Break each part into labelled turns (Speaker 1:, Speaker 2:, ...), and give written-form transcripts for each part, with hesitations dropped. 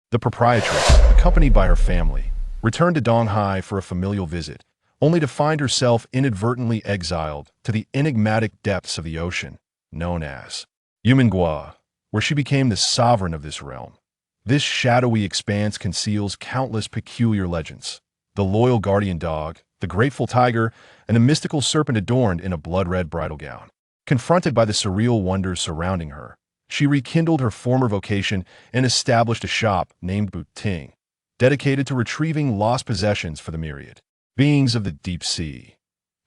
Speaker 1: The proprietress, accompanied by her family, returned to Donghai for a familial visit, only to find herself inadvertently exiled to the enigmatic depths of the ocean, known as Yumen, where she became the sovereign of this realm. This shadowy expanse conceals countless peculiar legends: the loyal guardian dog, the grateful tiger, and the mystical serpent adorned in a blood-red bridal gown. Confronted by the surreal wonders surrounding her, she rekindled her former vocation and established a shop named Bridal, dedicated to retrieving lost possessions for the myriad beings of the deep sea.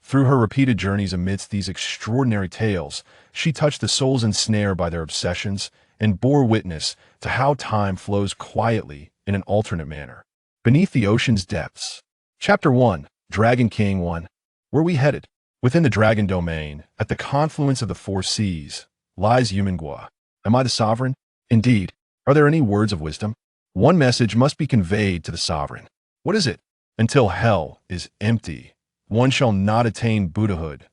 Speaker 1: Through her repeated journeys amidst these extraordinary tales, she touched the souls ensnared by their obsessions and bore witness to how time flows quietly in an alternate manner beneath the ocean's depths. Chapter 1, Dragon King 1. Where we headed? Within the dragon domain, at the confluence of the four seas, lies Yumen. Am I the sovereign? Indeed. Are there any words of wisdom? One message must be conveyed to the sovereign. What is it? Until hell is empty, one shall not attain Buddhahood.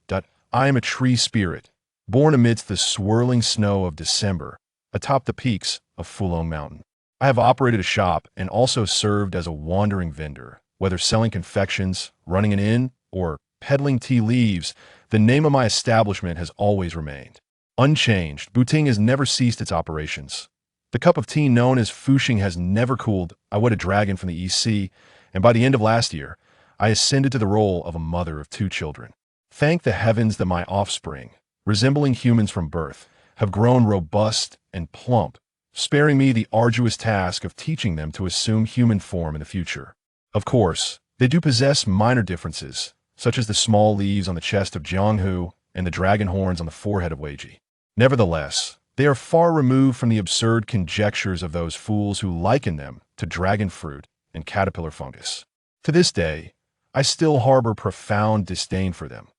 Speaker 1: I am a tree spirit, born amidst the swirling snow of December, atop the peaks of Fulong Mountain. I have operated a shop and also served as a wandering vendor, whether selling confections, running an inn, or peddling tea leaves. The name of my establishment has always remained unchanged. Bridal has never ceased its operations. The cup of tea known as Fuxing has never cooled. I wed a dragon from the East Sea, and by the end of last year, I ascended to the role of a mother of 2 children. Thank the heavens that my offspring, resembling humans from birth, have grown robust and plump, sparing me the arduous task of teaching them to assume human form in the future. Of course, they do possess minor differences, such as the small leaves on the chest of Jianghu and the dragon horns on the forehead of Weiji. Nevertheless, they are far removed from the absurd conjectures of those fools who liken them to dragon fruit and caterpillar fungus. To this day, I still harbor profound disdain for them.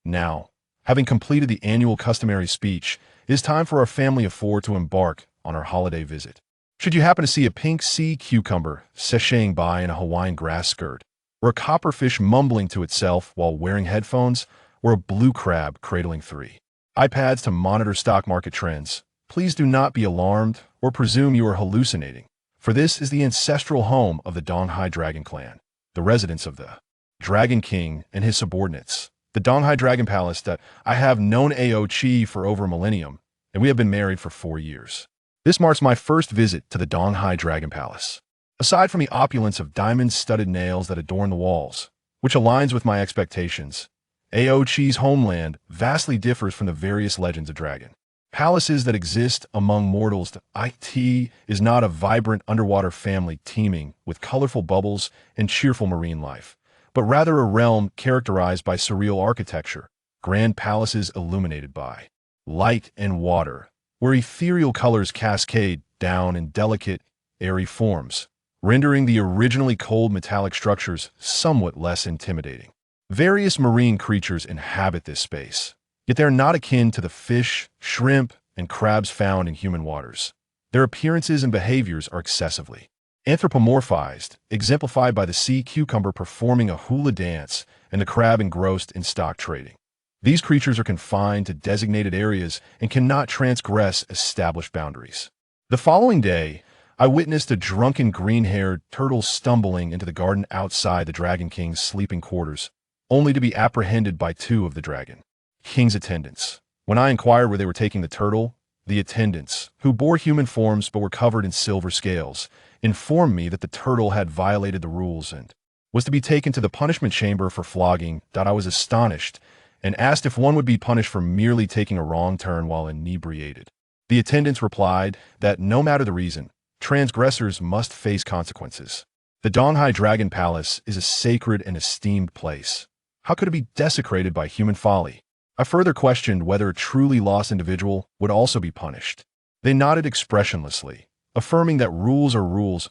Speaker 1: Now, having completed the annual customary speech, it is time for our family of 4 to embark on our holiday visit. Should you happen to see a pink sea cucumber sashaying by in a Hawaiian grass skirt, or a copperfish mumbling to itself while wearing headphones, or a blue crab cradling 3 iPads to monitor stock market trends, please do not be alarmed or presume you are hallucinating, for this is the ancestral home of the Donghai Dragon Clan, the residence of the Dragon King and his subordinates. The Donghai Dragon Palace that I have known Ao Chi for over a millennium, and we have been married for 4 years. This marks my first visit to the Donghai Dragon Palace. Aside from the opulence of diamond-studded nails that adorn the walls, which aligns with my expectations, Ao Chi's homeland vastly differs from the various legends of dragon palaces that exist among mortals. It is not a vibrant underwater family teeming with colorful bubbles and cheerful marine life, but rather a realm characterized by surreal architecture, grand palaces illuminated by light and water, where ethereal colors cascade down in delicate, airy forms, rendering the originally cold metallic structures somewhat less intimidating. Various marine creatures inhabit this space, yet they are not akin to the fish, shrimp, and crabs found in human waters. Their appearances and behaviors are excessively anthropomorphized, exemplified by the sea cucumber performing a hula dance and the crab engrossed in stock trading. These creatures are confined to designated areas and cannot transgress established boundaries. The following day, I witnessed a drunken green-haired turtle stumbling into the garden outside the Dragon King's sleeping quarters, only to be apprehended by 2 of the Dragon King's attendants. When I inquired where they were taking the turtle, the attendants, who bore human forms but were covered in silver scales, informed me that the turtle had violated the rules and was to be taken to the punishment chamber for flogging. I was astonished and asked if one would be punished for merely taking a wrong turn while inebriated. The attendants replied that no matter the reason, transgressors must face consequences. The Donghai Dragon Palace is a sacred and esteemed place. How could it be desecrated by human folly? I further questioned whether a truly lost individual would also be punished. They nodded expressionlessly, affirming that rules are rules.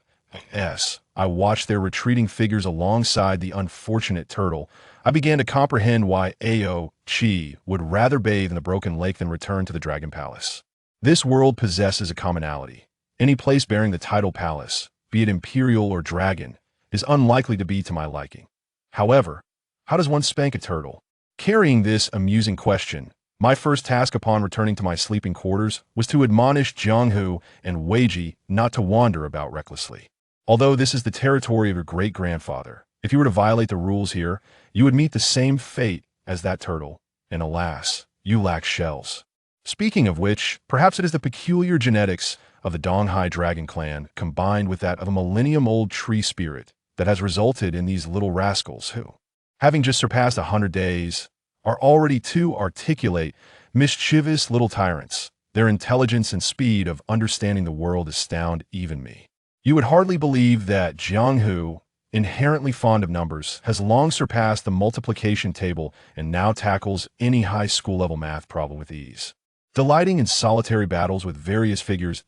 Speaker 1: As I watched their retreating figures alongside the unfortunate turtle, I began to comprehend why Ao Chi would rather bathe in the broken lake than return to the Dragon Palace. This world possesses a commonality. Any place bearing the title palace, be it imperial or dragon, is unlikely to be to my liking. However, how does one spank a turtle? Carrying this amusing question, My first task upon returning to my sleeping quarters was to admonish Jianghu and Weiji not to wander about recklessly. Although this is the territory of your great-grandfather, if you were to violate the rules here, you would meet the same fate as that turtle, and alas, you lack shells. Speaking of which, perhaps it is the peculiar genetics of the Donghai dragon clan combined with that of a millennium-old tree spirit that has resulted in these little rascals who, having just surpassed 100 days, are already too articulate, mischievous little tyrants. Their intelligence and speed of understanding the world astound even me. You would hardly believe that Jianghu, inherently fond of numbers, has long surpassed the multiplication table and now tackles any high school-level math problem with ease. Delighting in solitary battles with various figures,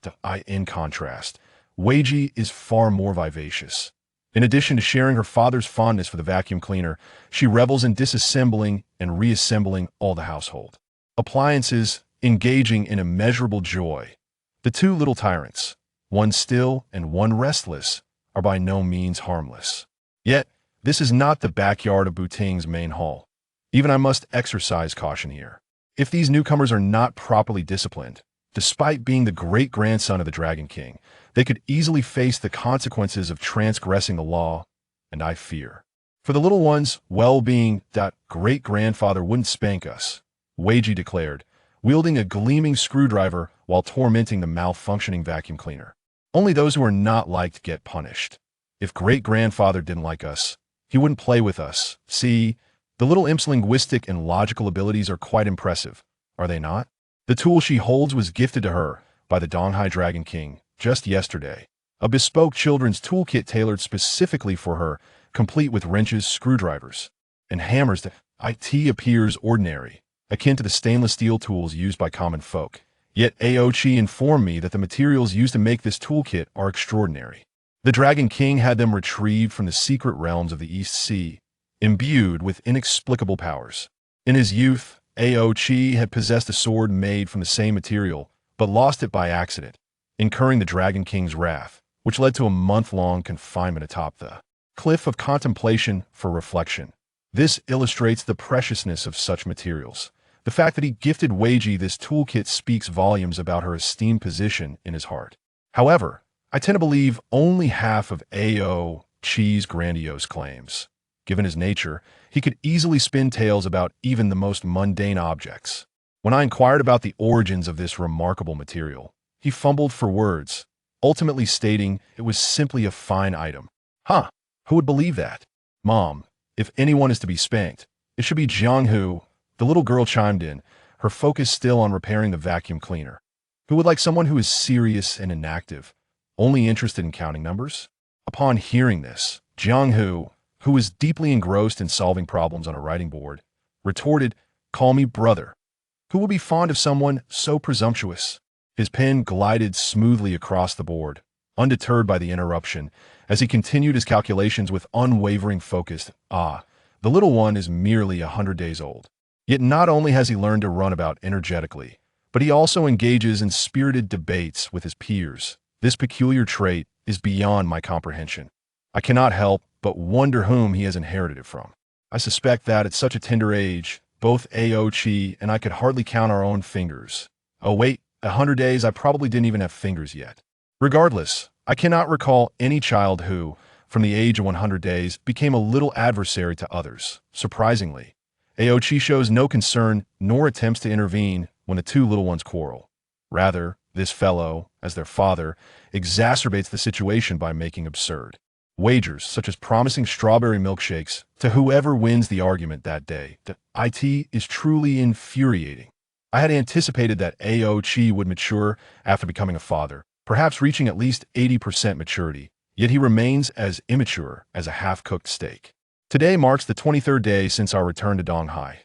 Speaker 1: in contrast, Weiji is far more vivacious. In addition to sharing her father's fondness for the vacuum cleaner, she revels in disassembling and reassembling all the household appliances, engaging in immeasurable joy. The two little tyrants, one still and one restless, are by no means harmless. Yet, this is not the backyard of Buting's main hall. Even I must exercise caution here. If these newcomers are not properly disciplined, despite being the great-grandson of the Dragon King, they could easily face the consequences of transgressing the law, and I fear. For the little ones' well-being, that great-grandfather wouldn't spank us, Weiji declared, wielding a gleaming screwdriver while tormenting the malfunctioning vacuum cleaner. Only those who are not liked get punished. If great-grandfather didn't like us, he wouldn't play with us. See, the little imp's linguistic and logical abilities are quite impressive, are they not? The tool she holds was gifted to her by the Donghai Dragon King just yesterday. A bespoke children's toolkit tailored specifically for her, complete with wrenches, screwdrivers, and hammers. It appears ordinary, akin to the stainless steel tools used by common folk. Yet Aochi informed me that the materials used to make this toolkit are extraordinary. The Dragon King had them retrieved from the secret realms of the East Sea, imbued with inexplicable powers. In his youth, Aochi had possessed a sword made from the same material, but lost it by accident, incurring the Dragon King's wrath, which led to a month-long confinement atop the cliff of contemplation for reflection. This illustrates the preciousness of such materials. The fact that he gifted Weiji this toolkit speaks volumes about her esteemed position in his heart. However, I tend to believe only half of Aochi's grandiose claims. Given his nature, he could easily spin tales about even the most mundane objects. When I inquired about the origins of this remarkable material, he fumbled for words, ultimately stating it was simply a fine item. Huh, who would believe that? Mom, if anyone is to be spanked, it should be Jianghu. The little girl chimed in, her focus still on repairing the vacuum cleaner. Who would like someone who is serious and inactive, only interested in counting numbers? Upon hearing this, Jianghu, who was deeply engrossed in solving problems on a writing board, retorted, "Call me brother. Who will be fond of someone so presumptuous?" His pen glided smoothly across the board, undeterred by the interruption, as he continued his calculations with unwavering focus. The little one is merely 100 days old. Yet not only has he learned to run about energetically, but he also engages in spirited debates with his peers. This peculiar trait is beyond my comprehension. I cannot help but wonder whom he has inherited it from. I suspect that at such a tender age, both Aochi and I could hardly count our own fingers. Oh wait, 100 days I probably didn't even have fingers yet. Regardless, I cannot recall any child who, from the age of 100 days, became a little adversary to others. Surprisingly, Aochi shows no concern nor attempts to intervene when the two little ones quarrel. Rather, this fellow, as their father, exacerbates the situation by making absurd wagers, such as promising strawberry milkshakes to whoever wins the argument that day. It is truly infuriating. I had anticipated that Aochi would mature after becoming a father, perhaps reaching at least 80% maturity, yet he remains as immature as a half-cooked steak. Today marks the 23rd day since our return to Donghai.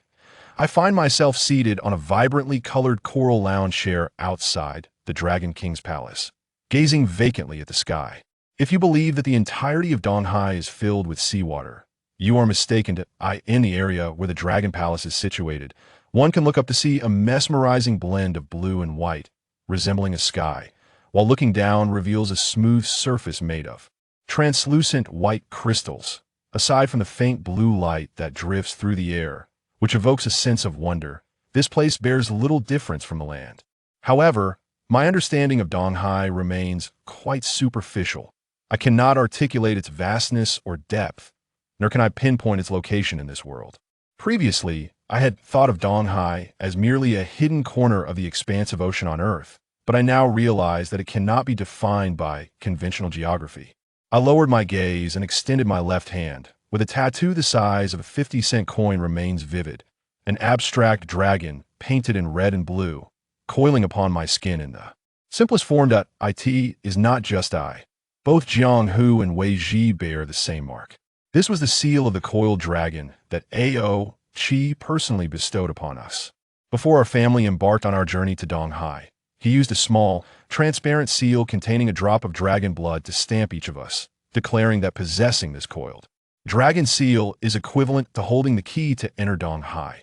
Speaker 1: I find myself seated on a vibrantly colored coral lounge chair outside the Dragon King's palace, gazing vacantly at the sky. If you believe that the entirety of Donghai is filled with seawater, you are mistaken. In the area where the Dragon Palace is situated, one can look up to see a mesmerizing blend of blue and white, resembling a sky, while looking down reveals a smooth surface made of translucent white crystals, aside from the faint blue light that drifts through the air, which evokes a sense of wonder. This place bears little difference from the land. However, my understanding of Donghai remains quite superficial. I cannot articulate its vastness or depth, nor can I pinpoint its location in this world. Previously, I had thought of Donghai as merely a hidden corner of the expansive ocean on Earth, but I now realize that it cannot be defined by conventional geography. I lowered my gaze and extended my left hand, where the tattoo the size of a 50-cent coin remains vivid, an abstract dragon painted in red and blue, coiling upon my skin in the simplest form.It is not just I. Both Jiang Hu and Wei Ji bear the same mark. This was the seal of the coiled dragon that Ao Qi personally bestowed upon us. Before our family embarked on our journey to Donghai, he used a small, transparent seal containing a drop of dragon blood to stamp each of us, declaring that possessing this coiled dragon seal is equivalent to holding the key to enter Donghai.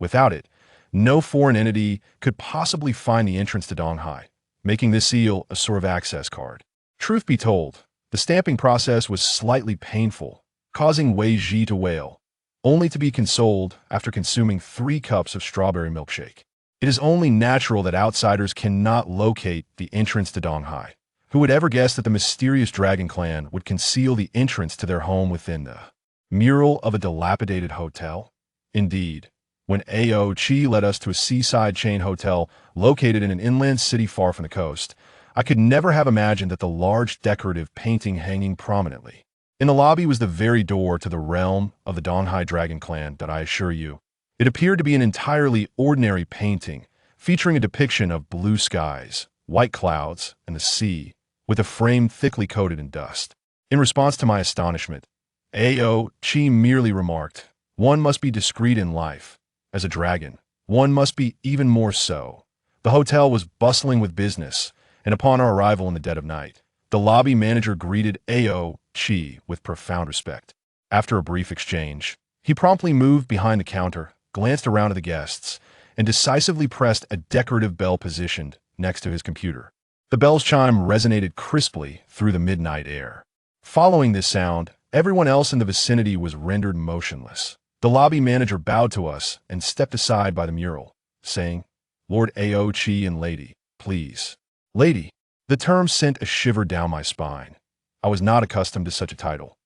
Speaker 1: Without it, no foreign entity could possibly find the entrance to Donghai, making this seal a sort of access card. Truth be told, the stamping process was slightly painful, causing Wei Ji to wail, only to be consoled after consuming 3 cups of strawberry milkshake. It is only natural that outsiders cannot locate the entrance to Donghai. Who would ever guess that the mysterious dragon clan would conceal the entrance to their home within the mural of a dilapidated hotel? Indeed, when Ao Qi led us to a seaside chain hotel located in an inland city far from the coast, I could never have imagined that the large decorative painting hanging prominently in the lobby was the very door to the realm of the Donghai dragon clan that I assure you. It appeared to be an entirely ordinary painting, featuring a depiction of blue skies, white clouds, and the sea, with a frame thickly coated in dust. In response to my astonishment, Ao Qi merely remarked, "One must be discreet in life. As a dragon, one must be even more so." The hotel was bustling with business, and upon our arrival in the dead of night, the lobby manager greeted Ao Qi with profound respect. After a brief exchange, he promptly moved behind the counter, glanced around at the guests, and decisively pressed a decorative bell positioned next to his computer. The bell's chime resonated crisply through the midnight air. Following this sound, everyone else in the vicinity was rendered motionless. The lobby manager bowed to us and stepped aside by the mural, saying, "Lord Ao Qi and Lady, please." Lady. The term sent a shiver down my spine. I was not accustomed to such a title.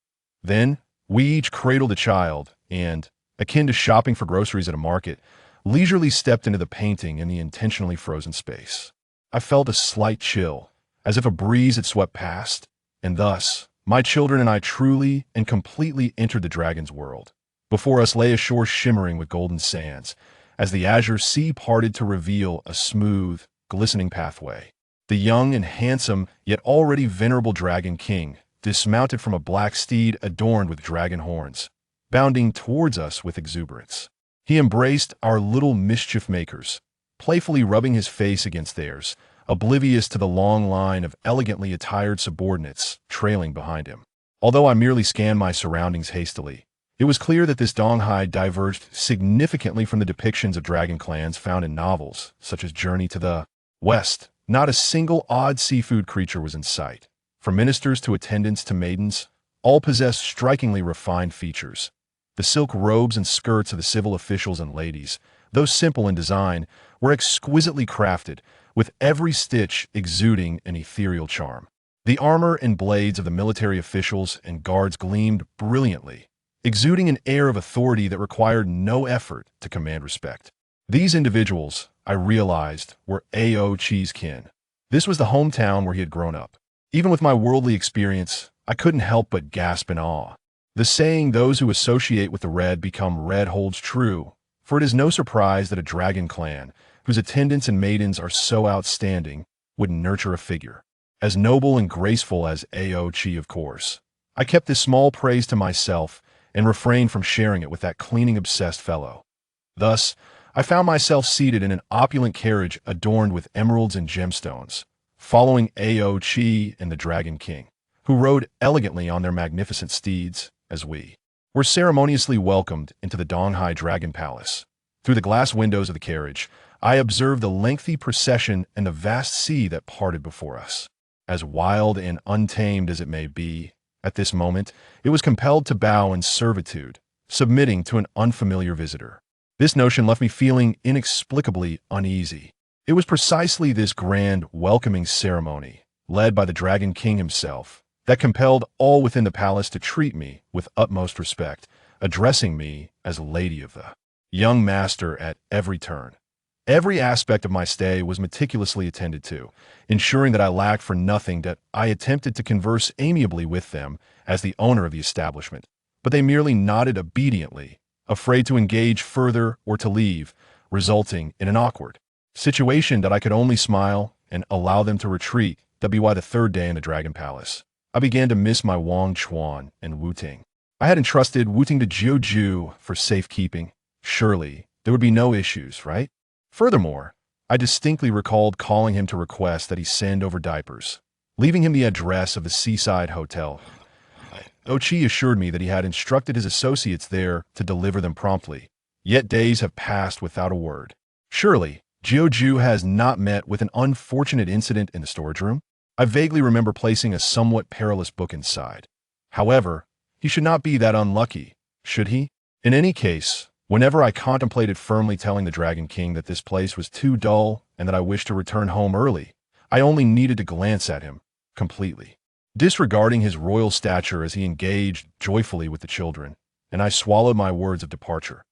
Speaker 1: Then, we each cradled a child and, akin to shopping for groceries at a market, leisurely stepped into the painting in the intentionally frozen space. I felt a slight chill, as if a breeze had swept past, and thus, my children and I truly and completely entered the dragon's world. Before us lay a shore shimmering with golden sands, as the azure sea parted to reveal a smooth, glistening pathway. The young and handsome, yet already venerable Dragon King dismounted from a black steed adorned with dragon horns, bounding towards us with exuberance. He embraced our little mischief makers, playfully rubbing his face against theirs, oblivious to the long line of elegantly attired subordinates trailing behind him. Although I merely scanned my surroundings hastily, it was clear that this Donghai diverged significantly from the depictions of dragon clans found in novels, such as Journey to the West. Not a single odd seafood creature was in sight. From ministers to attendants to maidens, all possessed strikingly refined features. The silk robes and skirts of the civil officials and ladies, though simple in design, were exquisitely crafted, with every stitch exuding an ethereal charm. The armor and blades of the military officials and guards gleamed brilliantly, exuding an air of authority that required no effort to command respect. These individuals, I realized, were Ao Qi's kin. This was the hometown where he had grown up. Even with my worldly experience, I couldn't help but gasp in awe. The saying, "Those who associate with the red become red," holds true, for it is no surprise that a dragon clan, whose attendants and maidens are so outstanding, would nurture a figure as noble and graceful as Ao Qi, of course. I kept this small praise to myself and refrained from sharing it with that cleaning-obsessed fellow. Thus, I found myself seated in an opulent carriage adorned with emeralds and gemstones, following Ao Qi and the Dragon King, who rode elegantly on their magnificent steeds, as we were ceremoniously welcomed into the Donghai Dragon Palace. Through the glass windows of the carriage, I observed the lengthy procession and the vast sea that parted before us. As wild and untamed as it may be, at this moment, it was compelled to bow in servitude, submitting to an unfamiliar visitor. This notion left me feeling inexplicably uneasy. It was precisely this grand, welcoming ceremony, led by the Dragon King himself, that compelled all within the palace to treat me with utmost respect, addressing me as Lady of the Young Master at every turn. Every aspect of my stay was meticulously attended to, ensuring that I lacked for nothing. That I attempted to converse amiably with them as the owner of the establishment, but they merely nodded obediently, afraid to engage further or to leave, resulting in an awkward situation that I could only smile and allow them to retreat. By the third day in the Dragon Palace, I began to miss my Wang Chuan and Wu Ting. I had entrusted Wu Ting to Jiu Ju for safekeeping. Surely, there would be no issues, right? Furthermore, I distinctly recalled calling him to request that he send over diapers, leaving him the address of the seaside hotel. Ochi assured me that he had instructed his associates there to deliver them promptly. Yet days have passed without a word. Surely, Jiu has not met with an unfortunate incident in the storage room? I vaguely remember placing a somewhat perilous book inside. However, he should not be that unlucky, should he? In any case, whenever I contemplated firmly telling the Dragon King that this place was too dull and that I wished to return home early, I only needed to glance at him, completely disregarding his royal stature as he engaged joyfully with the children, and I swallowed my words of departure.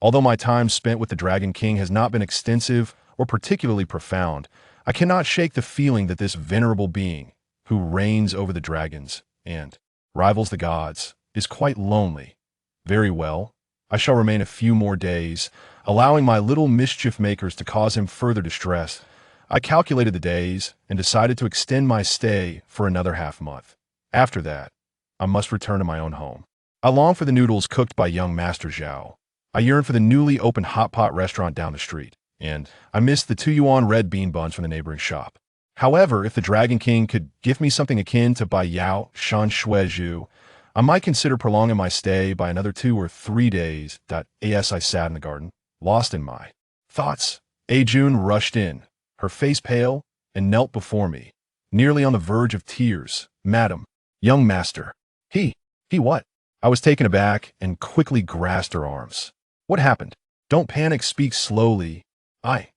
Speaker 1: Although my time spent with the Dragon King has not been extensive or particularly profound, I cannot shake the feeling that this venerable being, who reigns over the dragons and rivals the gods, is quite lonely. Very well, I shall remain a few more days, allowing my little mischief makers to cause him further distress. I calculated the days and decided to extend my stay for another half-month. After that, I must return to my own home. I long for the noodles cooked by young Master Zhao. I yearn for the newly opened hot pot restaurant down the street, and I miss the 2 yuan red bean buns from the neighboring shop. However, if the Dragon King could give me something akin to Bai Yao Shan Shui Zhu, I might consider prolonging my stay by another 2 or 3 days. As I sat in the garden, lost in my thoughts, Jun rushed in, her face pale, and knelt before me, nearly on the verge of tears. Madam, young master. He what? I was taken aback and quickly grasped her arms. What happened? Don't panic, speak slowly. I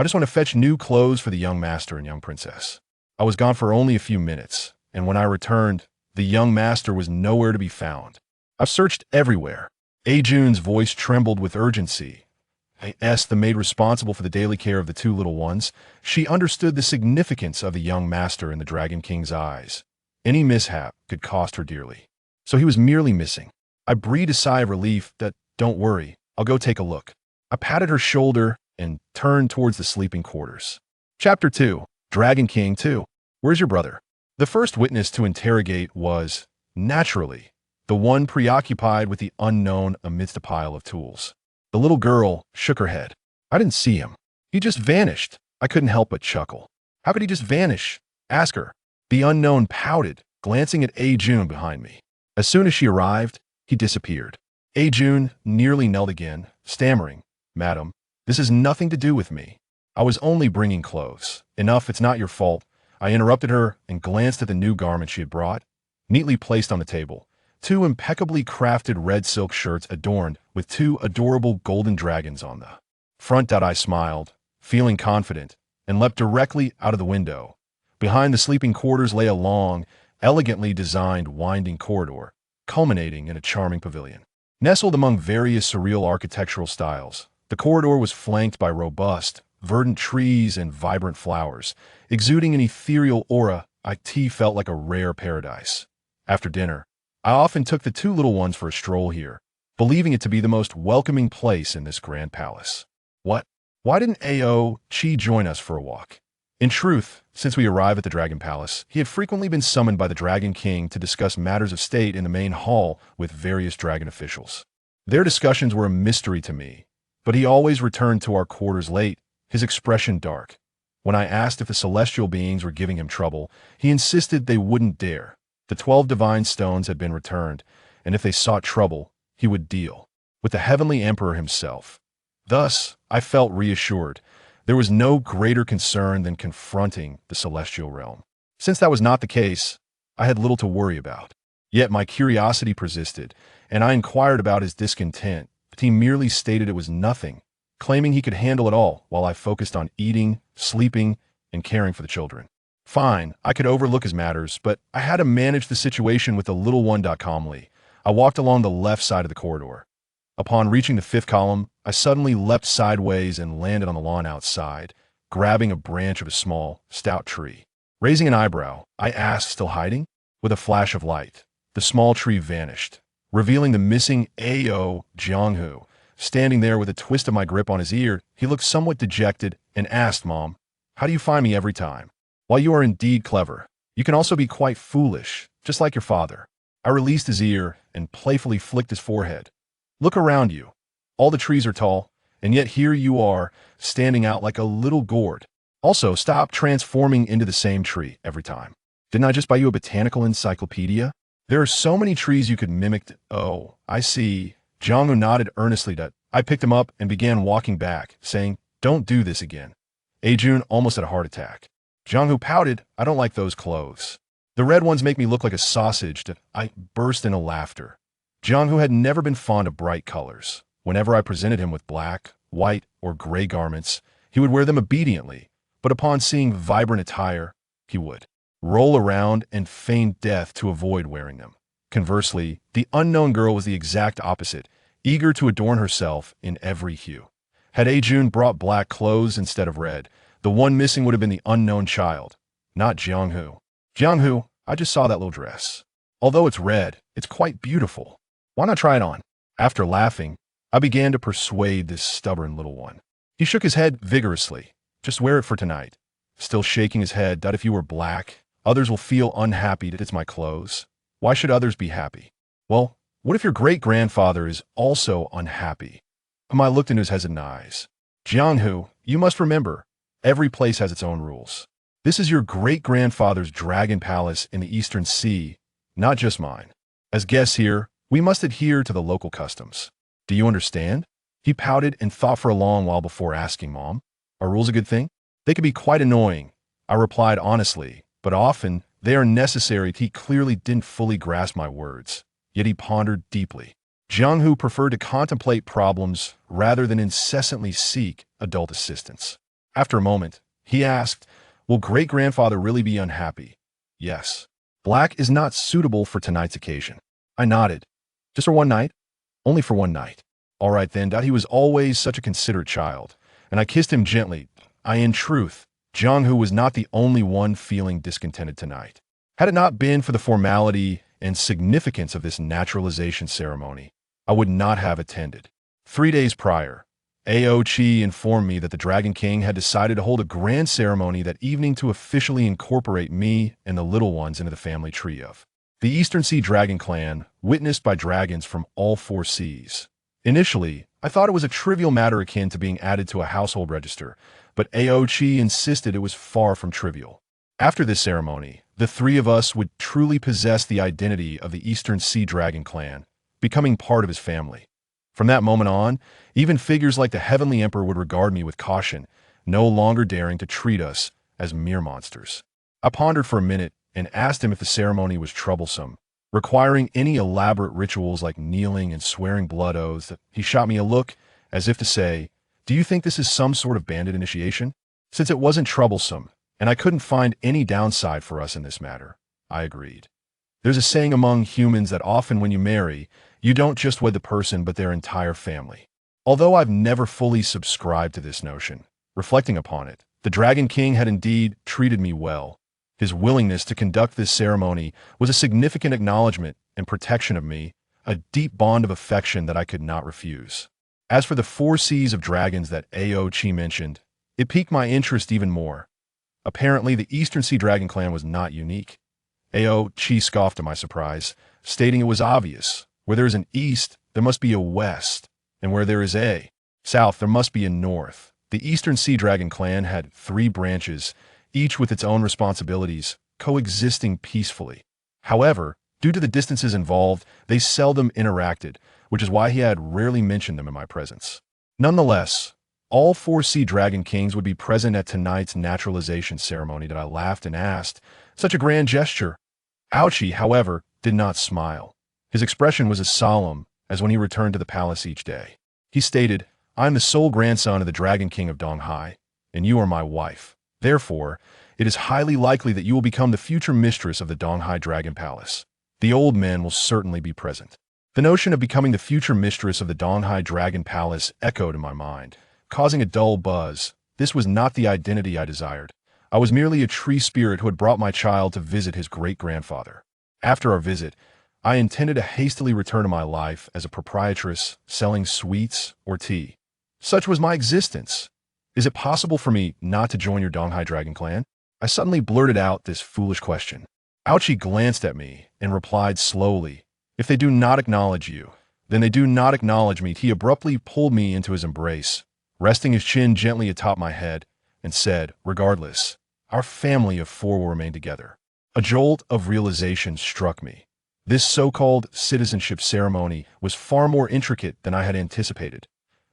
Speaker 1: just want to fetch new clothes for the young master and young princess. I was gone for only a few minutes, and when I returned, the young master was nowhere to be found. I've searched everywhere. Jun's voice trembled with urgency. I asked the maid responsible for the daily care of the 2 little ones. She understood the significance of the young master in the Dragon King's eyes. Any mishap could cost her dearly. So he was merely missing. I breathed a sigh of relief. Don't worry, I'll go take a look. I patted her shoulder and turned towards the sleeping quarters. Chapter 2. Dragon King 2. Where's your brother? The first witness to interrogate was, naturally, the one preoccupied with the unknown amidst a pile of tools. The little girl shook her head. I didn't see him. He just vanished. I couldn't help but chuckle. How could he just vanish? Ask her. The unknown pouted, glancing at Jun behind me. As soon as she arrived, he disappeared. Jun nearly knelt again, stammering, Madam, this has nothing to do with me. I was only bringing clothes. Enough, it's not your fault. I interrupted her and glanced at the new garment she had brought, neatly placed on the table. 2 impeccably crafted red silk shirts adorned with 2 adorable golden dragons on the front. I smiled, feeling confident, and leapt directly out of the window. Behind the sleeping quarters lay a long, elegantly designed winding corridor, culminating in a charming pavilion. Nestled among various surreal architectural styles, the corridor was flanked by robust, verdant trees and vibrant flowers, exuding an ethereal aura. It felt like a rare paradise. After dinner, I often took the 2 little ones for a stroll here, believing it to be the most welcoming place in this grand palace. What? Why didn't Chi join us for a walk? In truth, since we arrived at the Dragon Palace, he had frequently been summoned by the Dragon King to discuss matters of state in the main hall with various dragon officials. Their discussions were a mystery to me, but he always returned to our quarters late, his expression dark. When I asked if the celestial beings were giving him trouble, he insisted they wouldn't dare. The 12 divine stones had been returned, and if they sought trouble, he would deal with the heavenly emperor himself. Thus, I felt reassured. There was no greater concern than confronting the celestial realm. Since that was not the case, I had little to worry about. Yet my curiosity persisted, and I inquired about his discontent, but he merely stated it was nothing, claiming he could handle it all while I focused on eating, sleeping, and caring for the children. Fine, I could overlook his matters, but I had to manage the situation with the little one. Calmly, I walked along the left side of the corridor. Upon reaching the fifth column, I suddenly leapt sideways and landed on the lawn outside, grabbing a branch of a small, stout tree. Raising an eyebrow, I asked, still hiding? With a flash of light, the small tree vanished, revealing the missing Ao Jianghu. Standing there with a twist of my grip on his ear, he looked somewhat dejected and asked, "Mom, how do you find me every time? While you are indeed clever, you can also be quite foolish, just like your father." I released his ear and playfully flicked his forehead. "Look around you. All the trees are tall, and yet here you are, standing out like a little gourd. Also, stop transforming into the same tree every time. Didn't I just buy you a botanical encyclopedia? There are so many trees you could mimic." "Oh, I see." Jianghu nodded earnestly. I picked him up and began walking back, saying, "Don't do this again." Ajun almost had a heart attack. Jianghu pouted, "I don't like those clothes. The red ones make me look like a sausage." I burst into laughter. Jianghu had never been fond of bright colors. Whenever I presented him with black, white, or gray garments, he would wear them obediently, but upon seeing vibrant attire, he would roll around and feign death to avoid wearing them. Conversely, the unknown girl was the exact opposite, eager to adorn herself in every hue. Had Ajun brought black clothes instead of red, the one missing would have been the unknown child, not Jianghu. "Jianghu, I just saw that little dress. Although it's red, it's quite beautiful. Why not try it on?" After laughing, I began to persuade this stubborn little one. He shook his head vigorously. "Just wear it for tonight." Still shaking his head, "If you were black, others will feel unhappy that it's my clothes. Why should others be happy?" "Well, what if your great-grandfather is also unhappy?" I looked into his hesitant eyes. "Jianghu, you must remember, every place has its own rules. This is your great-grandfather's dragon palace in the Eastern Sea, not just mine. As guests here, we must adhere to the local customs. Do you understand?" He pouted and thought for a long while before asking, "Mom, are rules a good thing?" "They can be quite annoying," I replied honestly, "but often they are necessary." He clearly didn't fully grasp my words, yet he pondered deeply. Jianghu preferred to contemplate problems rather than incessantly seek adult assistance. After a moment, he asked, "Will great-grandfather really be unhappy?" "Yes. Black is not suitable for tonight's occasion." I nodded. "Just for one night?" "Only for one night." "All right then." He was always such a considerate child, and I kissed him gently. In truth, Jianghu was not the only one feeling discontented tonight. Had it not been for the formality and significance of this naturalization ceremony, I would not have attended. 3 days prior, Ao Chi informed me that the Dragon King had decided to hold a grand ceremony that evening to officially incorporate me and the little ones into the family tree of the Eastern Sea Dragon Clan, witnessed by dragons from all 4 seas. Initially, I thought it was a trivial matter akin to being added to a household register, but Ao Chi insisted it was far from trivial. After this ceremony, the 3 of us would truly possess the identity of the Eastern Sea Dragon Clan, becoming part of his family. From that moment on, even figures like the Heavenly Emperor would regard me with caution, no longer daring to treat us as mere monsters. I pondered for a minute and asked him if the ceremony was troublesome, requiring any elaborate rituals like kneeling and swearing blood oaths. He shot me a look as if to say, "Do you think this is some sort of bandit initiation?" Since it wasn't troublesome, and I couldn't find any downside for us in this matter, I agreed. There's a saying among humans that often when you marry, you don't just wed the person but their entire family. Although I've never fully subscribed to this notion, reflecting upon it, the Dragon King had indeed treated me well. His willingness to conduct this ceremony was a significant acknowledgement and protection of me, a deep bond of affection that I could not refuse. As for the 4 seas of dragons that Ao Chi mentioned, it piqued my interest even more. Apparently, the Eastern Sea Dragon Clan was not unique. Ao Chi scoffed at my surprise, stating it was obvious. Where there is an east, there must be a west, and where there is a south, there must be a north. The Eastern Sea Dragon Clan had 3 branches, each with its own responsibilities, coexisting peacefully. However, due to the distances involved, they seldom interacted, which is why he had rarely mentioned them in my presence. Nonetheless, all 4 Sea Dragon Kings would be present at tonight's naturalization ceremony. I laughed and asked, "Such a grand gesture." Aochi, however, did not smile. His expression was as solemn as when he returned to the palace each day. He stated, "I am the sole grandson of the Dragon King of Donghai, and you are my wife. Therefore, it is highly likely that you will become the future mistress of the Donghai Dragon Palace. The old men will certainly be present." The notion of becoming the future mistress of the Donghai Dragon Palace echoed in my mind, causing a dull buzz. This was not the identity I desired. I was merely a tree spirit who had brought my child to visit his great-grandfather. After our visit, I intended to hastily return to my life as a proprietress selling sweets or tea. Such was my existence. Is it possible for me not to join your Donghai Dragon clan? I suddenly blurted out this foolish question. Ouchi glanced at me and replied slowly, "If they do not acknowledge you, then they do not acknowledge me." He abruptly pulled me into his embrace, resting his chin gently atop my head, and said, "Regardless, our family of four will remain together." A jolt of realization struck me. This so-called citizenship ceremony was far more intricate than I had anticipated.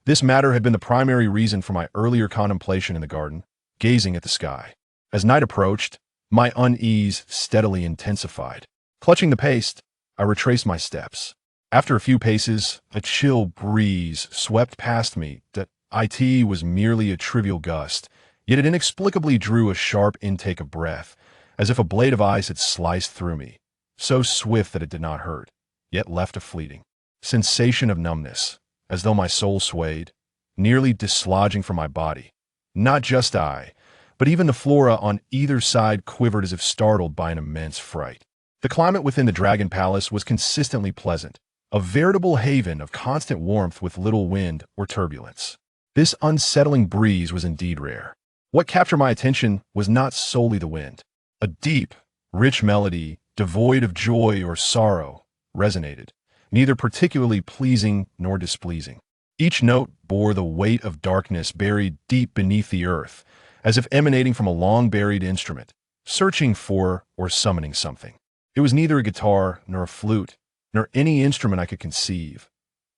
Speaker 1: This matter had been the primary reason for my earlier contemplation in the garden, gazing at the sky. As night approached, my unease steadily intensified. Clutching the paste, I retraced my steps. After a few paces, a chill breeze swept past me that it was merely a trivial gust, yet it inexplicably drew a sharp intake of breath, as if a blade of ice had sliced through me, so swift that it did not hurt, yet left a fleeting sensation of numbness, as though my soul swayed, nearly dislodging from my body. Not just I, but even the flora on either side quivered as if startled by an immense fright. The climate within the Dragon Palace was consistently pleasant, a veritable haven of constant warmth with little wind or turbulence. This unsettling breeze was indeed rare. What captured my attention was not solely the wind. A deep, rich melody, devoid of joy or sorrow, resonated, neither particularly pleasing nor displeasing. Each note bore the weight of darkness buried deep beneath the earth, as if emanating from a long-buried instrument, searching for or summoning something. It was neither a guitar, nor a flute, nor any instrument I could conceive.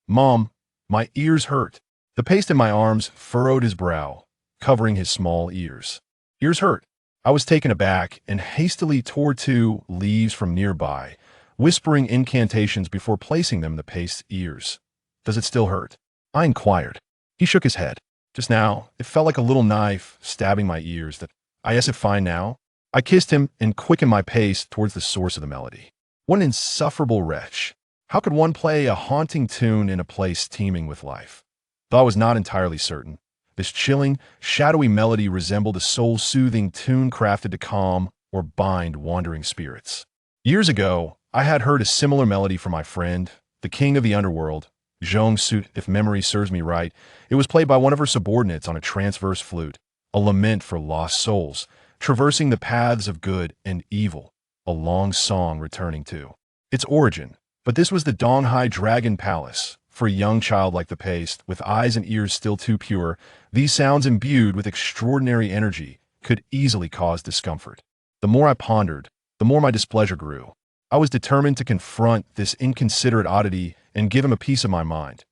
Speaker 1: "Mom, my ears hurt." The paste in my arms furrowed his brow, covering his small ears. Ears hurt. I was taken aback and hastily tore two leaves from nearby, whispering incantations before placing them in the paste's ears. "Does it still hurt?" I inquired. He shook his head. "Just now, it felt like a little knife stabbing my ears. That I guess it fine now." I kissed him and quickened my pace towards the source of the melody. What an insufferable wretch. How could one play a haunting tune in a place teeming with life? Though I was not entirely certain, this chilling, shadowy melody resembled a soul-soothing tune crafted to calm or bind wandering spirits. Years ago, I had heard a similar melody from my friend, the king of the underworld, Zhong Sut. If memory serves me right, it was played by one of her subordinates on a transverse flute, a lament for lost souls, traversing the paths of good and evil, a long song returning to its origin. But this was the Donghai Dragon Palace. For a young child like the paste, with eyes and ears still too pure, these sounds imbued with extraordinary energy could easily cause discomfort. The more I pondered, the more my displeasure grew. I was determined to confront this inconsiderate oddity and give him a piece of my mind.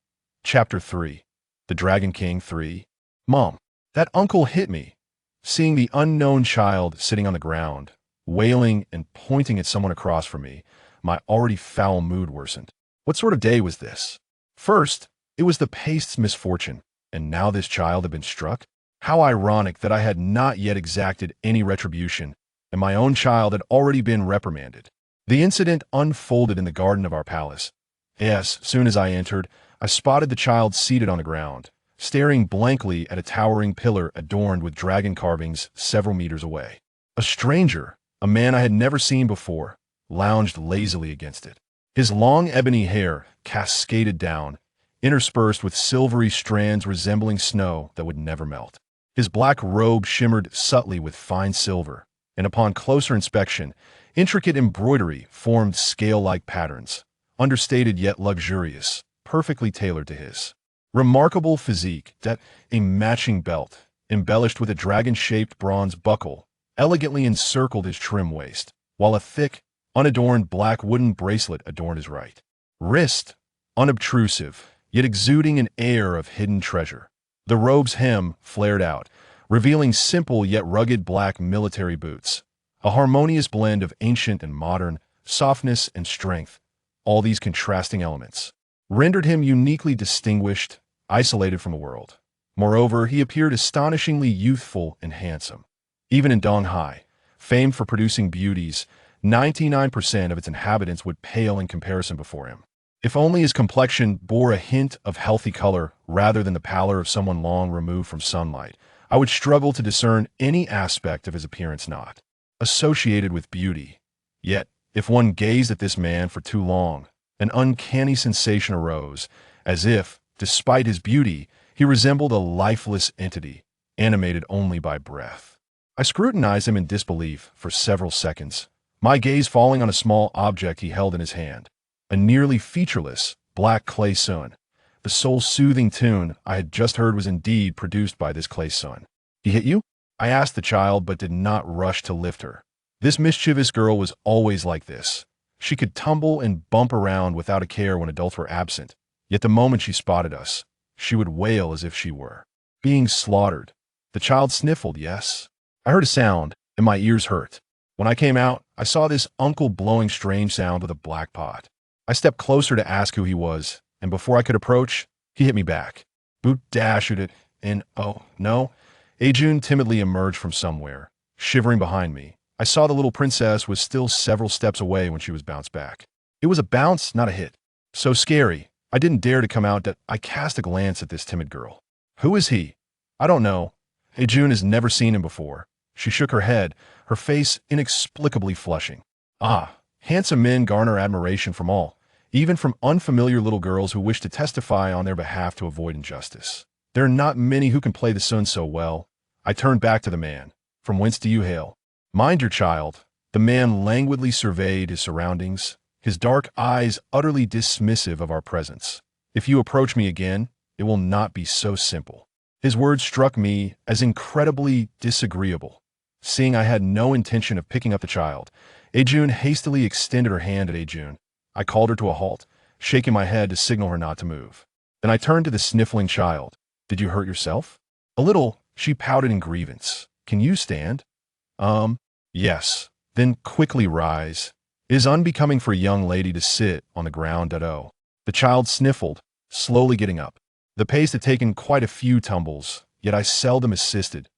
Speaker 1: Chapter 3. The Dragon King 3. Mom, that uncle hit me. Seeing the unknown child sitting on the ground, wailing and pointing at someone across from me, my already foul mood worsened. What sort of day was this? First, it was the paste's misfortune, and now this child had been struck? How ironic that I had not yet exacted any retribution, and my own child had already been reprimanded. The incident unfolded in the garden of our palace. Yes, soon as I entered, I spotted the child seated on the ground, staring blankly at a towering pillar adorned with dragon carvings several meters away. A stranger, a man I had never seen before, lounged lazily against it. His long ebony hair cascaded down, interspersed with silvery strands resembling snow that would never melt. His black robe shimmered subtly with fine silver, and upon closer inspection, intricate embroidery formed scale-like patterns, understated yet luxurious, perfectly tailored to his remarkable physique. That a matching belt, embellished with a dragon-shaped bronze buckle, elegantly encircled his trim waist, while a thick, unadorned black wooden bracelet adorned his right wrist, unobtrusive, yet exuding an air of hidden treasure. The robe's hem flared out, revealing simple yet rugged black military boots, a harmonious blend of ancient and modern, softness and strength. All these contrasting elements rendered him uniquely distinguished, isolated from the world. Moreover, he appeared astonishingly youthful and handsome. Even in Donghai, famed for producing beauties, 99% of its inhabitants would pale in comparison before him. If only his complexion bore a hint of healthy color rather than the pallor of someone long removed from sunlight, I would struggle to discern any aspect of his appearance not associated with beauty. Yet, if one gazed at this man for too long, an uncanny sensation arose, as if, despite his beauty, he resembled a lifeless entity, animated only by breath. I scrutinized him in disbelief for several seconds, my gaze falling on a small object he held in his hand, a nearly featureless, black clay sun. The soul-soothing tune I had just heard was indeed produced by this clay sun. "He hit you?" I asked the child, but did not rush to lift her. This mischievous girl was always like this. She could tumble and bump around without a care when adults were absent, yet the moment she spotted us, she would wail as if she were being slaughtered. The child sniffled, yes. I heard a sound, and my ears hurt. When I came out, I saw this uncle blowing strange sound with a black pot. I stepped closer to ask who he was, and before I could approach, he hit me back. Boot dashed it, and oh, no. Ajun timidly emerged from somewhere, shivering behind me. I saw the little princess was still several steps away when she was bounced back. It was a bounce, not a hit. So scary, I didn't dare to come out. That I cast a glance at this timid girl. "Who is he?" "I don't know. Ajun has never seen him before." She shook her head, her face inexplicably flushing. Ah, handsome men garner admiration from all, even from unfamiliar little girls who wish to testify on their behalf to avoid injustice. There are not many who can play the sun so well. I turned back to the man. "From whence do you hail?" "Mind your child." The man languidly surveyed his surroundings, his dark eyes utterly dismissive of our presence. "If you approach me again, it will not be so simple." His words struck me as incredibly disagreeable. Seeing I had no intention of picking up the child, Ajun hastily extended her hand at Ajun. I called her to a halt, shaking my head to signal her not to move. Then I turned to the sniffling child. "Did you hurt yourself?" "A little," she pouted in grievance. "Can you stand?" Yes." "Then quickly rise. It is unbecoming for a young lady to sit on the ground.Oh. The child sniffled, slowly getting up. The paste had taken quite a few tumbles, yet I seldom assisted.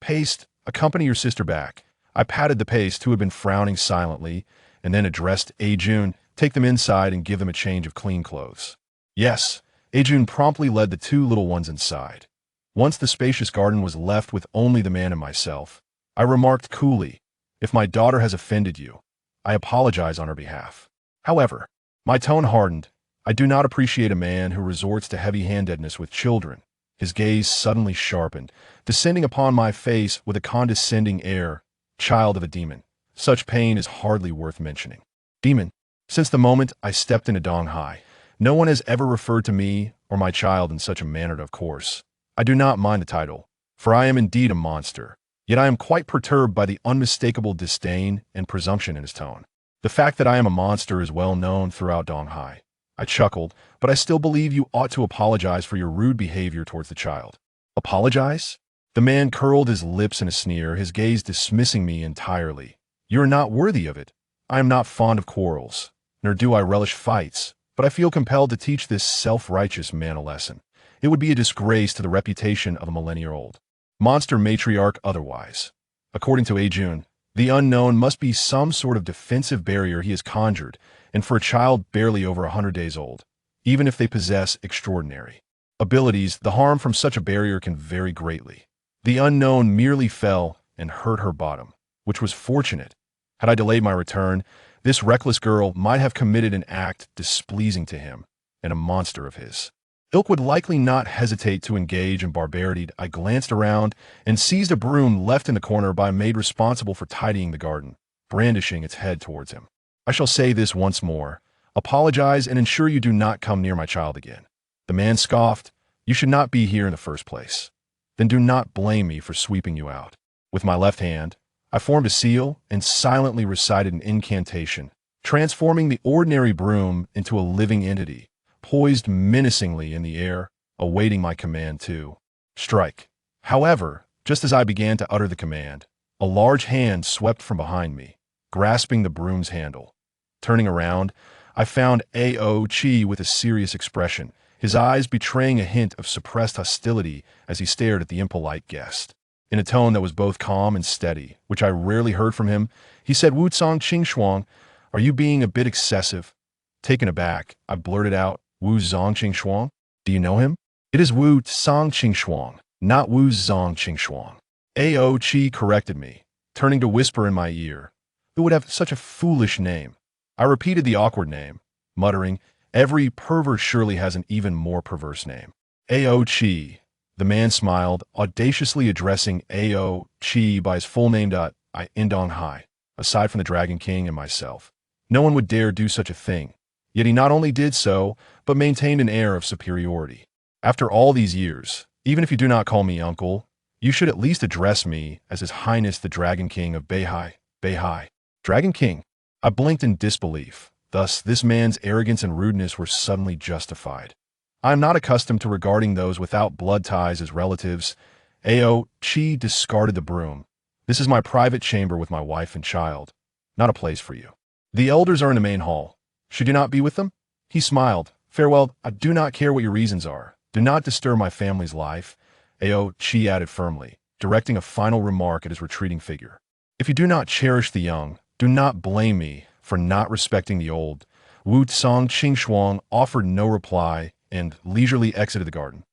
Speaker 1: "Paste, accompany your sister back." I patted the paste, who had been frowning silently, and then addressed Ajun. "Take them inside and give them a change of clean clothes." "Yes." Ajun promptly led the two little ones inside. Once the spacious garden was left with only the man and myself, I remarked coolly, "If my daughter has offended you, I apologize on her behalf." However, my tone hardened. I do not appreciate a man who resorts to heavy-handedness with children. His gaze suddenly sharpened, descending upon my face with a condescending air. "Child of a demon. Such pain is hardly worth mentioning." Demon. Since the moment I stepped into Donghai, no one has ever referred to me or my child in such a manner. Of course, I do not mind the title, for I am indeed a monster. Yet I am quite perturbed by the unmistakable disdain and presumption in his tone. The fact that I am a monster is well known throughout Donghai. I chuckled, "But I still believe you ought to apologize for your rude behavior towards the child." "Apologize?" The man curled his lips in a sneer, his gaze dismissing me entirely. "You are not worthy of it. I am not fond of quarrels, nor do I relish fights, but I feel compelled to teach this self-righteous man a lesson. It would be a disgrace to the reputation of a millennia-old monster matriarch otherwise. According to Ajun, the unknown must be some sort of defensive barrier he has conjured, and for a child barely over 100 days old, even if they possess extraordinary abilities, the harm from such a barrier can vary greatly. The unknown merely fell and hurt her bottom, which was fortunate. Had I delayed my return, this reckless girl might have committed an act displeasing to him, and a monster of his ilk would likely not hesitate to engage in barbarity. I glanced around and seized a broom left in the corner by a maid responsible for tidying the garden, brandishing its head towards him. "I shall say this once more. Apologize and ensure you do not come near my child again." The man scoffed. "You should not be here in the first place. Then do not blame me for sweeping you out." With my left hand, I formed a seal and silently recited an incantation, transforming the ordinary broom into a living entity, poised menacingly in the air, awaiting my command to strike. However, just as I began to utter the command, a large hand swept from behind me, grasping the broom's handle. Turning around, I found A.O. Chi with a serious expression, his his eyes betraying a hint of suppressed hostility as he stared at the impolite guest. In a tone that was both calm and steady, which I rarely heard from him, he said, "Wu Tsang Qing Shuang, are you being a bit excessive?" Taken aback, I blurted out, "Wu Zong Qing Shuang? Do you know him?" "It is Wu Tsang Qing Shuang, not Wu Zong Qing Shuang." A.O. Chi corrected me, turning to whisper in my ear, "Who would have such a foolish name?" I repeated the awkward name, muttering, "Every pervert surely has an even more perverse name." A.O. Chi. The man smiled, audaciously addressing A.O. Chi by his full name. I in Donghai, aside from the Dragon King and myself. No one would dare do such a thing. Yet he not only did so, but maintained an air of superiority. "After all these years, even if you do not call me uncle, you should at least address me as His Highness the Dragon King of Beihai." Beihai. Dragon King? I blinked in disbelief. Thus, this man's arrogance and rudeness were suddenly justified. I am not accustomed to regarding those without blood ties as relatives. A.O. Chi discarded the broom. "This is my private chamber with my wife and child. Not a place for you. The elders are in the main hall. Should you not be with them?" He smiled. "Farewell, I do not care what your reasons are. Do not disturb my family's life," A.O. Chi added firmly, directing a final remark at his retreating figure. "If you do not cherish the young, do not blame me for not respecting the old." Wu Tsang Qing Shuang offered no reply and leisurely exited the garden.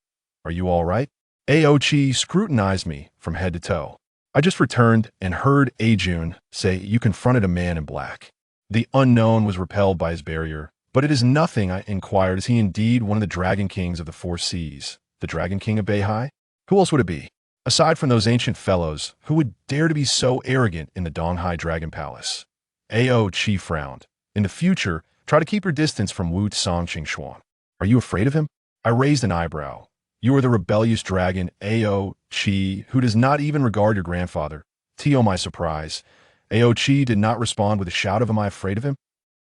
Speaker 1: "Are you all right?" A.O. Chi scrutinized me from head to toe. I just returned and heard Ajun say, "You confronted a man in black." The unknown was repelled by his barrier. "But it is nothing," I inquired. "Is he indeed one of the Dragon Kings of the Four Seas? The Dragon King of Beihai? Who else would it be? Aside from those ancient fellows, who would dare to be so arrogant in the Donghai Dragon Palace?" A.O. Chi frowned. "In the future, try to keep your distance from Wu Tsang Qing Shuang." "Are you afraid of him?" I raised an eyebrow. "You are the rebellious dragon, A.O. Chi, who does not even regard your grandfather." To my surprise, A.O. Chi did not respond with a shout of "Am I afraid of him?"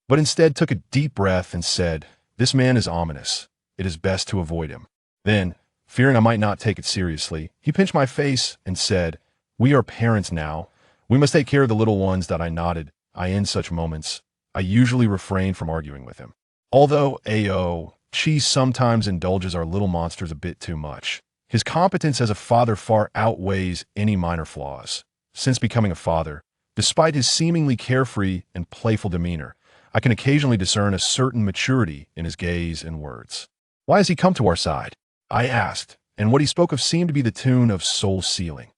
Speaker 1: but instead took a deep breath and said, "This man is ominous. It is best to avoid him." Then, fearing I might not take it seriously, he pinched my face and said, "We are parents now. We must take care of the little ones." That I nodded. In such moments, I usually refrain from arguing with him. Although A.O. Chi sometimes indulges our little monsters a bit too much, his competence as a father far outweighs any minor flaws. Since becoming a father, despite his seemingly carefree and playful demeanor, I can occasionally discern a certain maturity in his gaze and words. "Why has he come to our side?" I asked, and what he spoke of seemed to be the tune of soul sealing.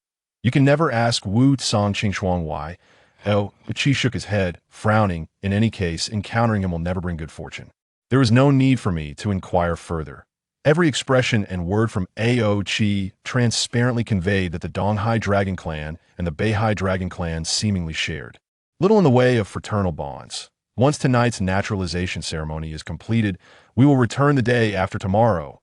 Speaker 1: "You can never ask Wu Tsang Qing Shuang why." A.O. Chi shook his head, frowning. "In any case, encountering him will never bring good fortune." There was no need for me to inquire further. Every expression and word from A.O. Chi transparently conveyed that the Donghai Dragon Clan and the Beihai Dragon Clan seemingly shared little in the way of fraternal bonds. "Once tonight's naturalization ceremony is completed, we will return the day after tomorrow."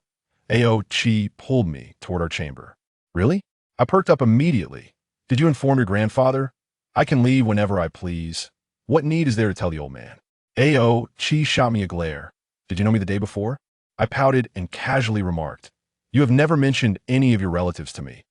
Speaker 1: A.O. Chi pulled me toward our chamber. "Really?" I perked up immediately. "Did you inform your grandfather?" "I can leave whenever I please. What need is there to tell the old man?" A.O. Chi shot me a glare. "Did you know me the day before?" I pouted and casually remarked, "You have never mentioned any of your relatives to me."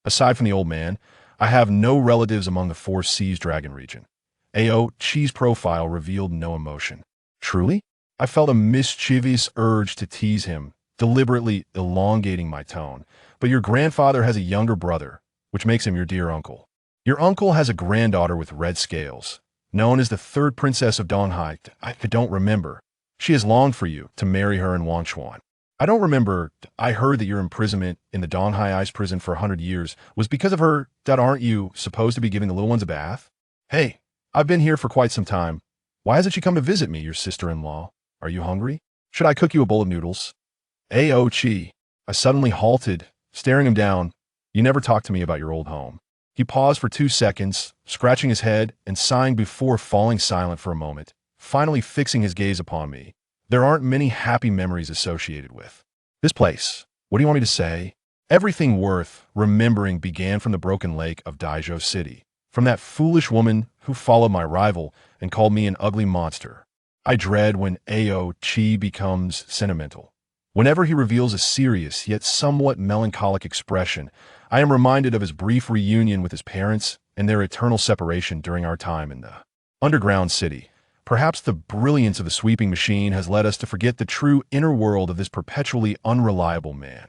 Speaker 1: "Aside from the old man, I have no relatives among the Four Seas Dragon region." A.O. Chi's profile revealed no emotion. "Truly?" I felt a mischievous urge to tease him, deliberately elongating my tone. "But your grandfather has a younger brother, which makes him your dear uncle. Your uncle has a granddaughter with red scales, known as the third princess of Donghai. I don't remember. She has longed for you to marry her in Wangshuan." "I don't remember. I heard that your imprisonment in the Donghai ice prison for 100 years was because of her. Aren't you supposed to be giving the little ones a bath?" "Hey, I've been here for quite some time. Why hasn't she come to visit me, your sister-in-law? Are you hungry? Should I cook you a bowl of noodles?" A.O. Chi. I suddenly halted, staring him down. "You never talked to me about your old home." He paused for 2 seconds, scratching his head and sighing before falling silent for a moment, finally fixing his gaze upon me. "There aren't many happy memories associated with this place." "What do you want me to say?" "Everything worth remembering began from the broken lake of Daizhou City, from that foolish woman who followed my rival and called me an ugly monster." I dread when A.O. Chi becomes sentimental. Whenever he reveals a serious yet somewhat melancholic expression, I am reminded of his brief reunion with his parents and their eternal separation during our time in the underground city. Perhaps the brilliance of the sweeping machine has led us to forget the true inner world of this perpetually unreliable man.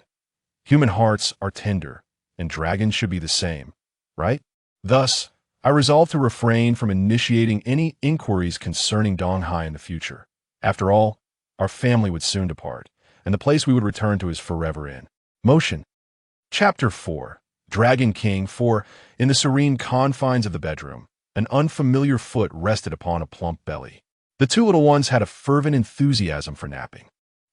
Speaker 1: Human hearts are tender, and dragons should be the same, right? Thus, I resolved to refrain from initiating any inquiries concerning Donghai in the future. After all, our family would soon depart, and the place we would return to is forever in motion. Chapter 4. Dragon King 4. In the serene confines of the bedroom, an unfamiliar foot rested upon a plump belly. The two little ones had a fervent enthusiasm for napping.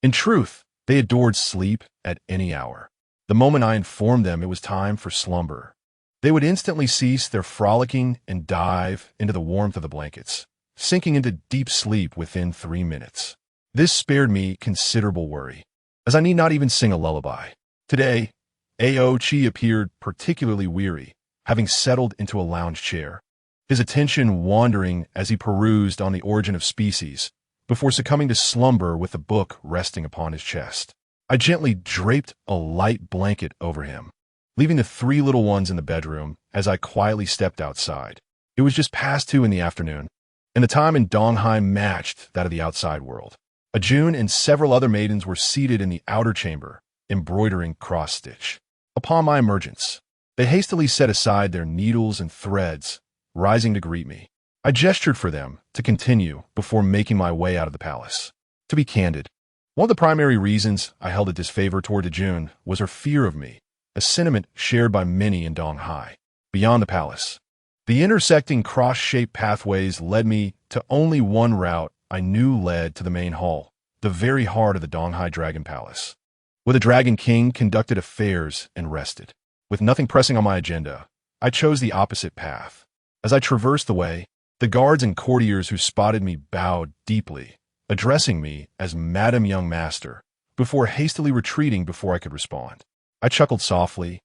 Speaker 1: In truth, they adored sleep at any hour. The moment I informed them it was time for slumber, they would instantly cease their frolicking and dive into the warmth of the blankets, sinking into deep sleep within 3 minutes. This spared me considerable worry, as I need not even sing a lullaby. Today, Aochi appeared particularly weary, having settled into a lounge chair, his attention wandering as he perused on the origin of species, before succumbing to slumber with the book resting upon his chest. I gently draped a light blanket over him, leaving the 3 little ones in the bedroom as I quietly stepped outside. It was just past 2 in the afternoon, and the time in Donghai matched that of the outside world. Ajun and several other maidens were seated in the outer chamber, embroidering cross-stitch. Upon my emergence, they hastily set aside their needles and threads, rising to greet me. I gestured for them to continue before making my way out of the palace. To be candid, one of the primary reasons I held a disfavor toward Ajun was her fear of me, a sentiment shared by many in Donghai. Beyond the palace, the intersecting cross-shaped pathways led me to only one route I knew led to the main hall, the very heart of the Donghai Dragon Palace, where the Dragon King conducted affairs and rested. With nothing pressing on my agenda, I chose the opposite path. As I traversed the way, the guards and courtiers who spotted me bowed deeply, addressing me as Madam Young Master, before hastily retreating before I could respond. I chuckled softly,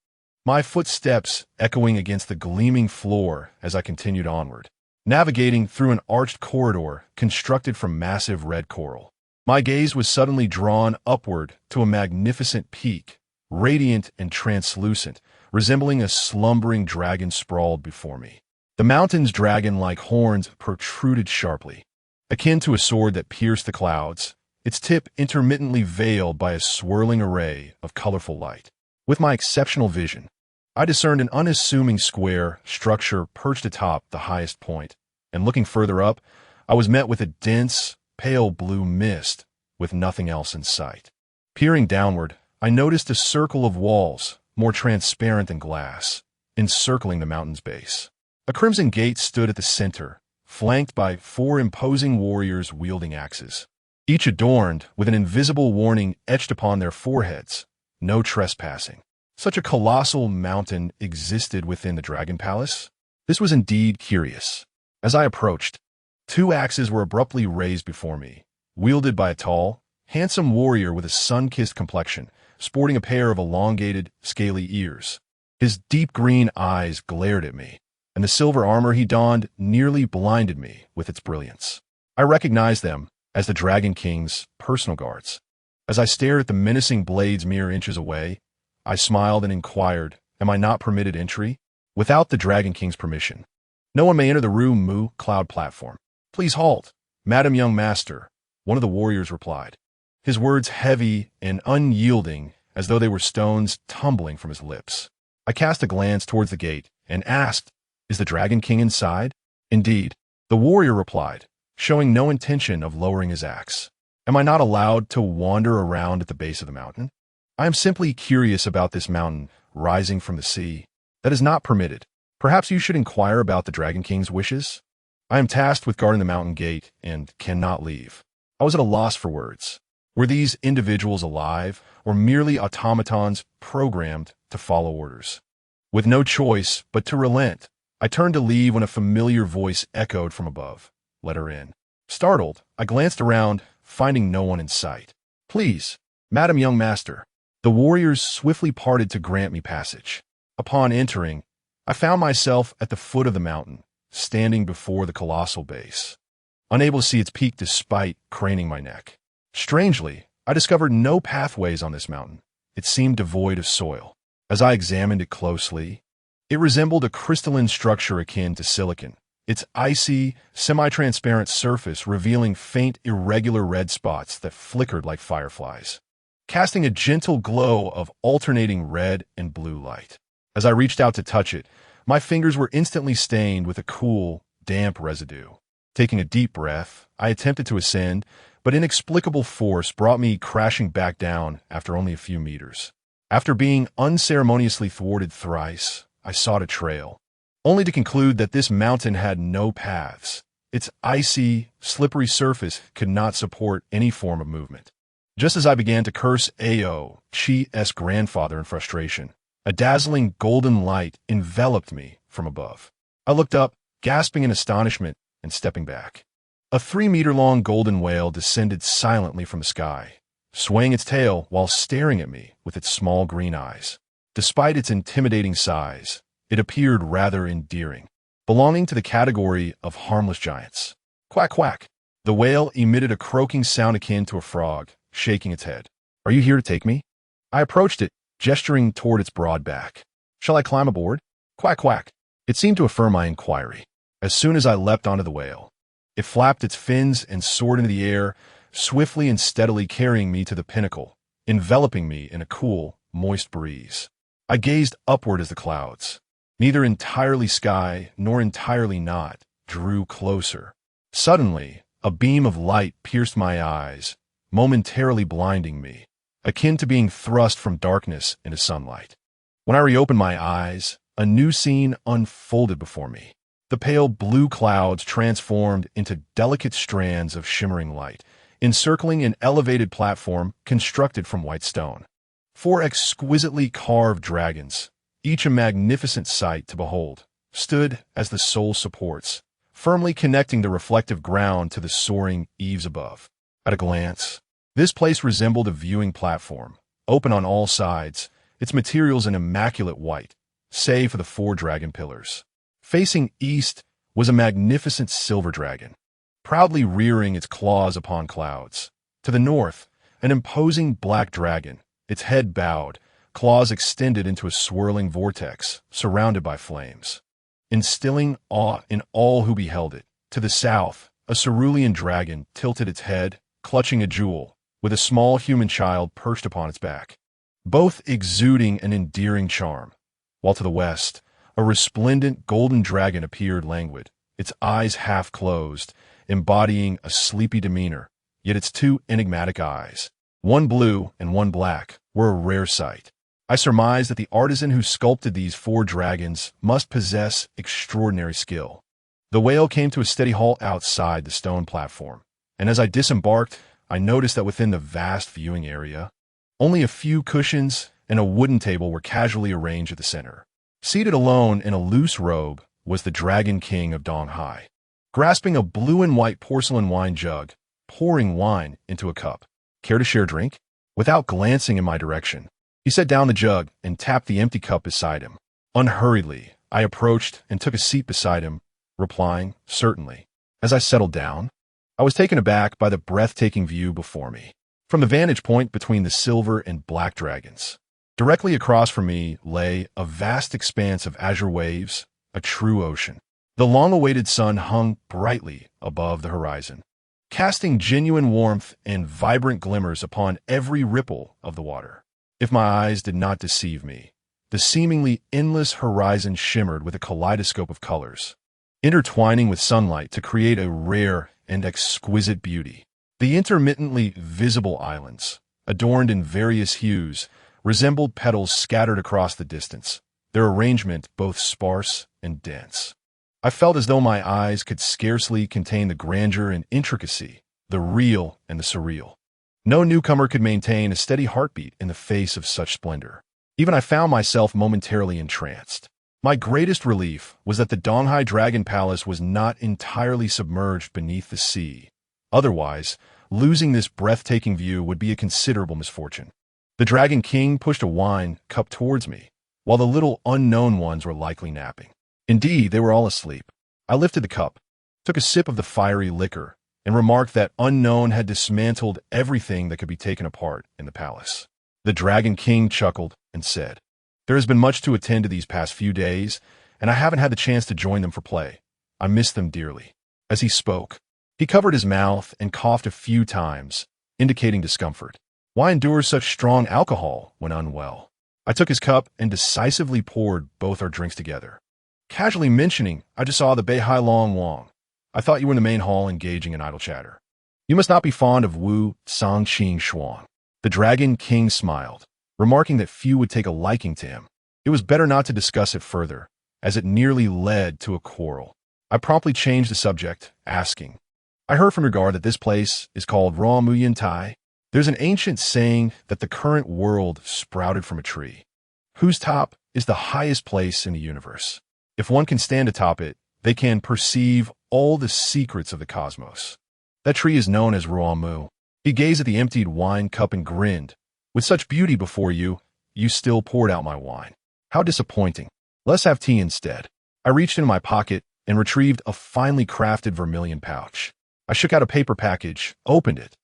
Speaker 1: my footsteps echoing against the gleaming floor as I continued onward, navigating through an arched corridor constructed from massive red coral. My gaze was suddenly drawn upward to a magnificent peak, radiant and translucent, resembling a slumbering dragon sprawled before me. The mountain's dragon-like horns protruded sharply, akin to a sword that pierced the clouds, its tip intermittently veiled by a swirling array of colorful light. With my exceptional vision, I discerned an unassuming square structure perched atop the highest point, and looking further up, I was met with a dense, pale blue mist with nothing else in sight. Peering downward, I noticed a circle of walls, more transparent than glass, encircling the mountain's base. A crimson gate stood at the center, flanked by 4 imposing warriors wielding axes, each adorned with an invisible warning etched upon their foreheads: no trespassing. Such a colossal mountain existed within the Dragon Palace? This was indeed curious. As I approached, 2 axes were abruptly raised before me, wielded by a tall, handsome warrior with a sun-kissed complexion, sporting a pair of elongated, scaly ears. His deep green eyes glared at me, and the silver armor he donned nearly blinded me with its brilliance. I recognized them as the Dragon King's personal guards. As I stared at the menacing blades mere inches away, I smiled and inquired, am I not permitted entry? Without the Dragon King's permission, no one may enter the Mu cloud platform. Please halt, Madam Young Master, one of the warriors replied, his words heavy and unyielding as though they were stones tumbling from his lips. I cast a glance towards the gate and asked, is the Dragon King inside? Indeed, the warrior replied, showing no intention of lowering his axe. Am I not allowed to wander around at the base of the mountain? I am simply curious about this mountain rising from the sea. That is not permitted. Perhaps you should inquire about the Dragon King's wishes? I am tasked with guarding the mountain gate and cannot leave. I was at a loss for words. Were these individuals alive, or merely automatons programmed to follow orders? With no choice but to relent, I turned to leave when a familiar voice echoed from above. Let her in. Startled, I glanced around, finding no one in sight. Please, Madam Young Master. The warriors swiftly parted to grant me passage. Upon entering, I found myself at the foot of the mountain, standing before the colossal base, unable to see its peak despite craning my neck. Strangely, I discovered no pathways on this mountain. It seemed devoid of soil. As I examined it closely, it resembled a crystalline structure akin to silicon, its icy, semi-transparent surface revealing faint, irregular red spots that flickered like fireflies, casting a gentle glow of alternating red and blue light. As I reached out to touch it, my fingers were instantly stained with a cool, damp residue. Taking a deep breath, I attempted to ascend, but inexplicable force brought me crashing back down after only a few meters. After being unceremoniously thwarted thrice, I sought a trail, only to conclude that this mountain had no paths. Its icy, slippery surface could not support any form of movement. Just as I began to curse Ao, Chi's grandfather in frustration, a dazzling golden light enveloped me from above. I looked up, gasping in astonishment and stepping back. A 3-meter-long golden whale descended silently from the sky, swaying its tail while staring at me with its small green eyes. Despite its intimidating size, it appeared rather endearing, belonging to the category of harmless giants. Quack, quack. The whale emitted a croaking sound akin to a frog, shaking its head. "Are you here to take me?" I approached it, gesturing toward its broad back. "Shall I climb aboard?" Quack, quack. It seemed to affirm my inquiry. As soon as I leapt onto the whale, it flapped its fins and soared into the air, swiftly and steadily carrying me to the pinnacle, enveloping me in a cool, moist breeze. I gazed upward as the clouds, neither entirely sky nor entirely not, drew closer. Suddenly, a beam of light pierced my eyes, momentarily blinding me, akin to being thrust from darkness into sunlight. When I reopened my eyes, a new scene unfolded before me. The pale blue clouds transformed into delicate strands of shimmering light, encircling an elevated platform constructed from white stone. 4 exquisitely carved dragons, each a magnificent sight to behold, stood as the sole supports, firmly connecting the reflective ground to the soaring eaves above. At a glance, this place resembled a viewing platform, open on all sides, its materials an immaculate white, save for the 4 dragon pillars. Facing east was a magnificent silver dragon, proudly rearing its claws upon clouds. To the north, an imposing black dragon, its head bowed, claws extended into a swirling vortex, surrounded by flames, instilling awe in all who beheld it. To the south, a cerulean dragon tilted its head, clutching a jewel, with a small human child perched upon its back, both exuding an endearing charm. While to the west, a resplendent golden dragon appeared languid, its eyes half closed, embodying a sleepy demeanor, yet its 2 enigmatic eyes, one blue and one black, were a rare sight. I surmised that the artisan who sculpted these 4 dragons must possess extraordinary skill. The whale came to a steady halt outside the stone platform, and as I disembarked, I noticed that within the vast viewing area, only a few cushions and a wooden table were casually arranged at the center. Seated alone in a loose robe was the Dragon King of Donghai, grasping a blue and white porcelain wine jug, pouring wine into a cup. "Care to share a drink?" Without glancing in my direction, he set down the jug and tapped the empty cup beside him. Unhurriedly, I approached and took a seat beside him, replying, "Certainly." As I settled down, I was taken aback by the breathtaking view before me. From the vantage point between the silver and black dragons, directly across from me lay a vast expanse of azure waves, a true ocean. The long-awaited sun hung brightly above the horizon, casting genuine warmth and vibrant glimmers upon every ripple of the water. If my eyes did not deceive me, the seemingly endless horizon shimmered with a kaleidoscope of colors, intertwining with sunlight to create a rare and exquisite beauty. The intermittently visible islands, adorned in various hues, resembled petals scattered across the distance, their arrangement both sparse and dense. I felt as though my eyes could scarcely contain the grandeur and intricacy, the real and the surreal. No newcomer could maintain a steady heartbeat in the face of such splendor. Even I found myself momentarily entranced. My greatest relief was that the Donghai Dragon Palace was not entirely submerged beneath the sea. Otherwise, losing this breathtaking view would be a considerable misfortune. The Dragon King pushed a wine cup towards me, while the little unknown ones were likely napping. Indeed, they were all asleep. I lifted the cup, took a sip of the fiery liquor, and remarked that Unknown had dismantled everything that could be taken apart in the palace. The Dragon King chuckled and said, "There has been much to attend to these past few days, and I haven't had the chance to join them for play. I miss them dearly. As he spoke, he covered his mouth and coughed a few times, indicating discomfort. Why endure such strong alcohol when unwell? I took his cup and decisively poured both our drinks together. Casually mentioning, I just saw the Beihai Long Wang. I thought you were in the main hall engaging in idle chatter. You must not be fond of Wu Sangqing Shuang. The Dragon King smiled, remarking that few would take a liking to him. It was better not to discuss it further, as it nearly led to a quarrel. I promptly changed the subject, asking, I heard from your guard that this place is called Muyan Tai. There's an ancient saying that the current world sprouted from a tree, whose top is the highest place in the universe. If one can stand atop it, they can perceive all the secrets of the cosmos. That tree is known as Mu. He gazed at the emptied wine cup and grinned. With such beauty before you, you still poured out my wine. How disappointing. Let's have tea instead. I reached into my pocket and retrieved a finely crafted vermilion pouch. I shook out a paper package, opened it,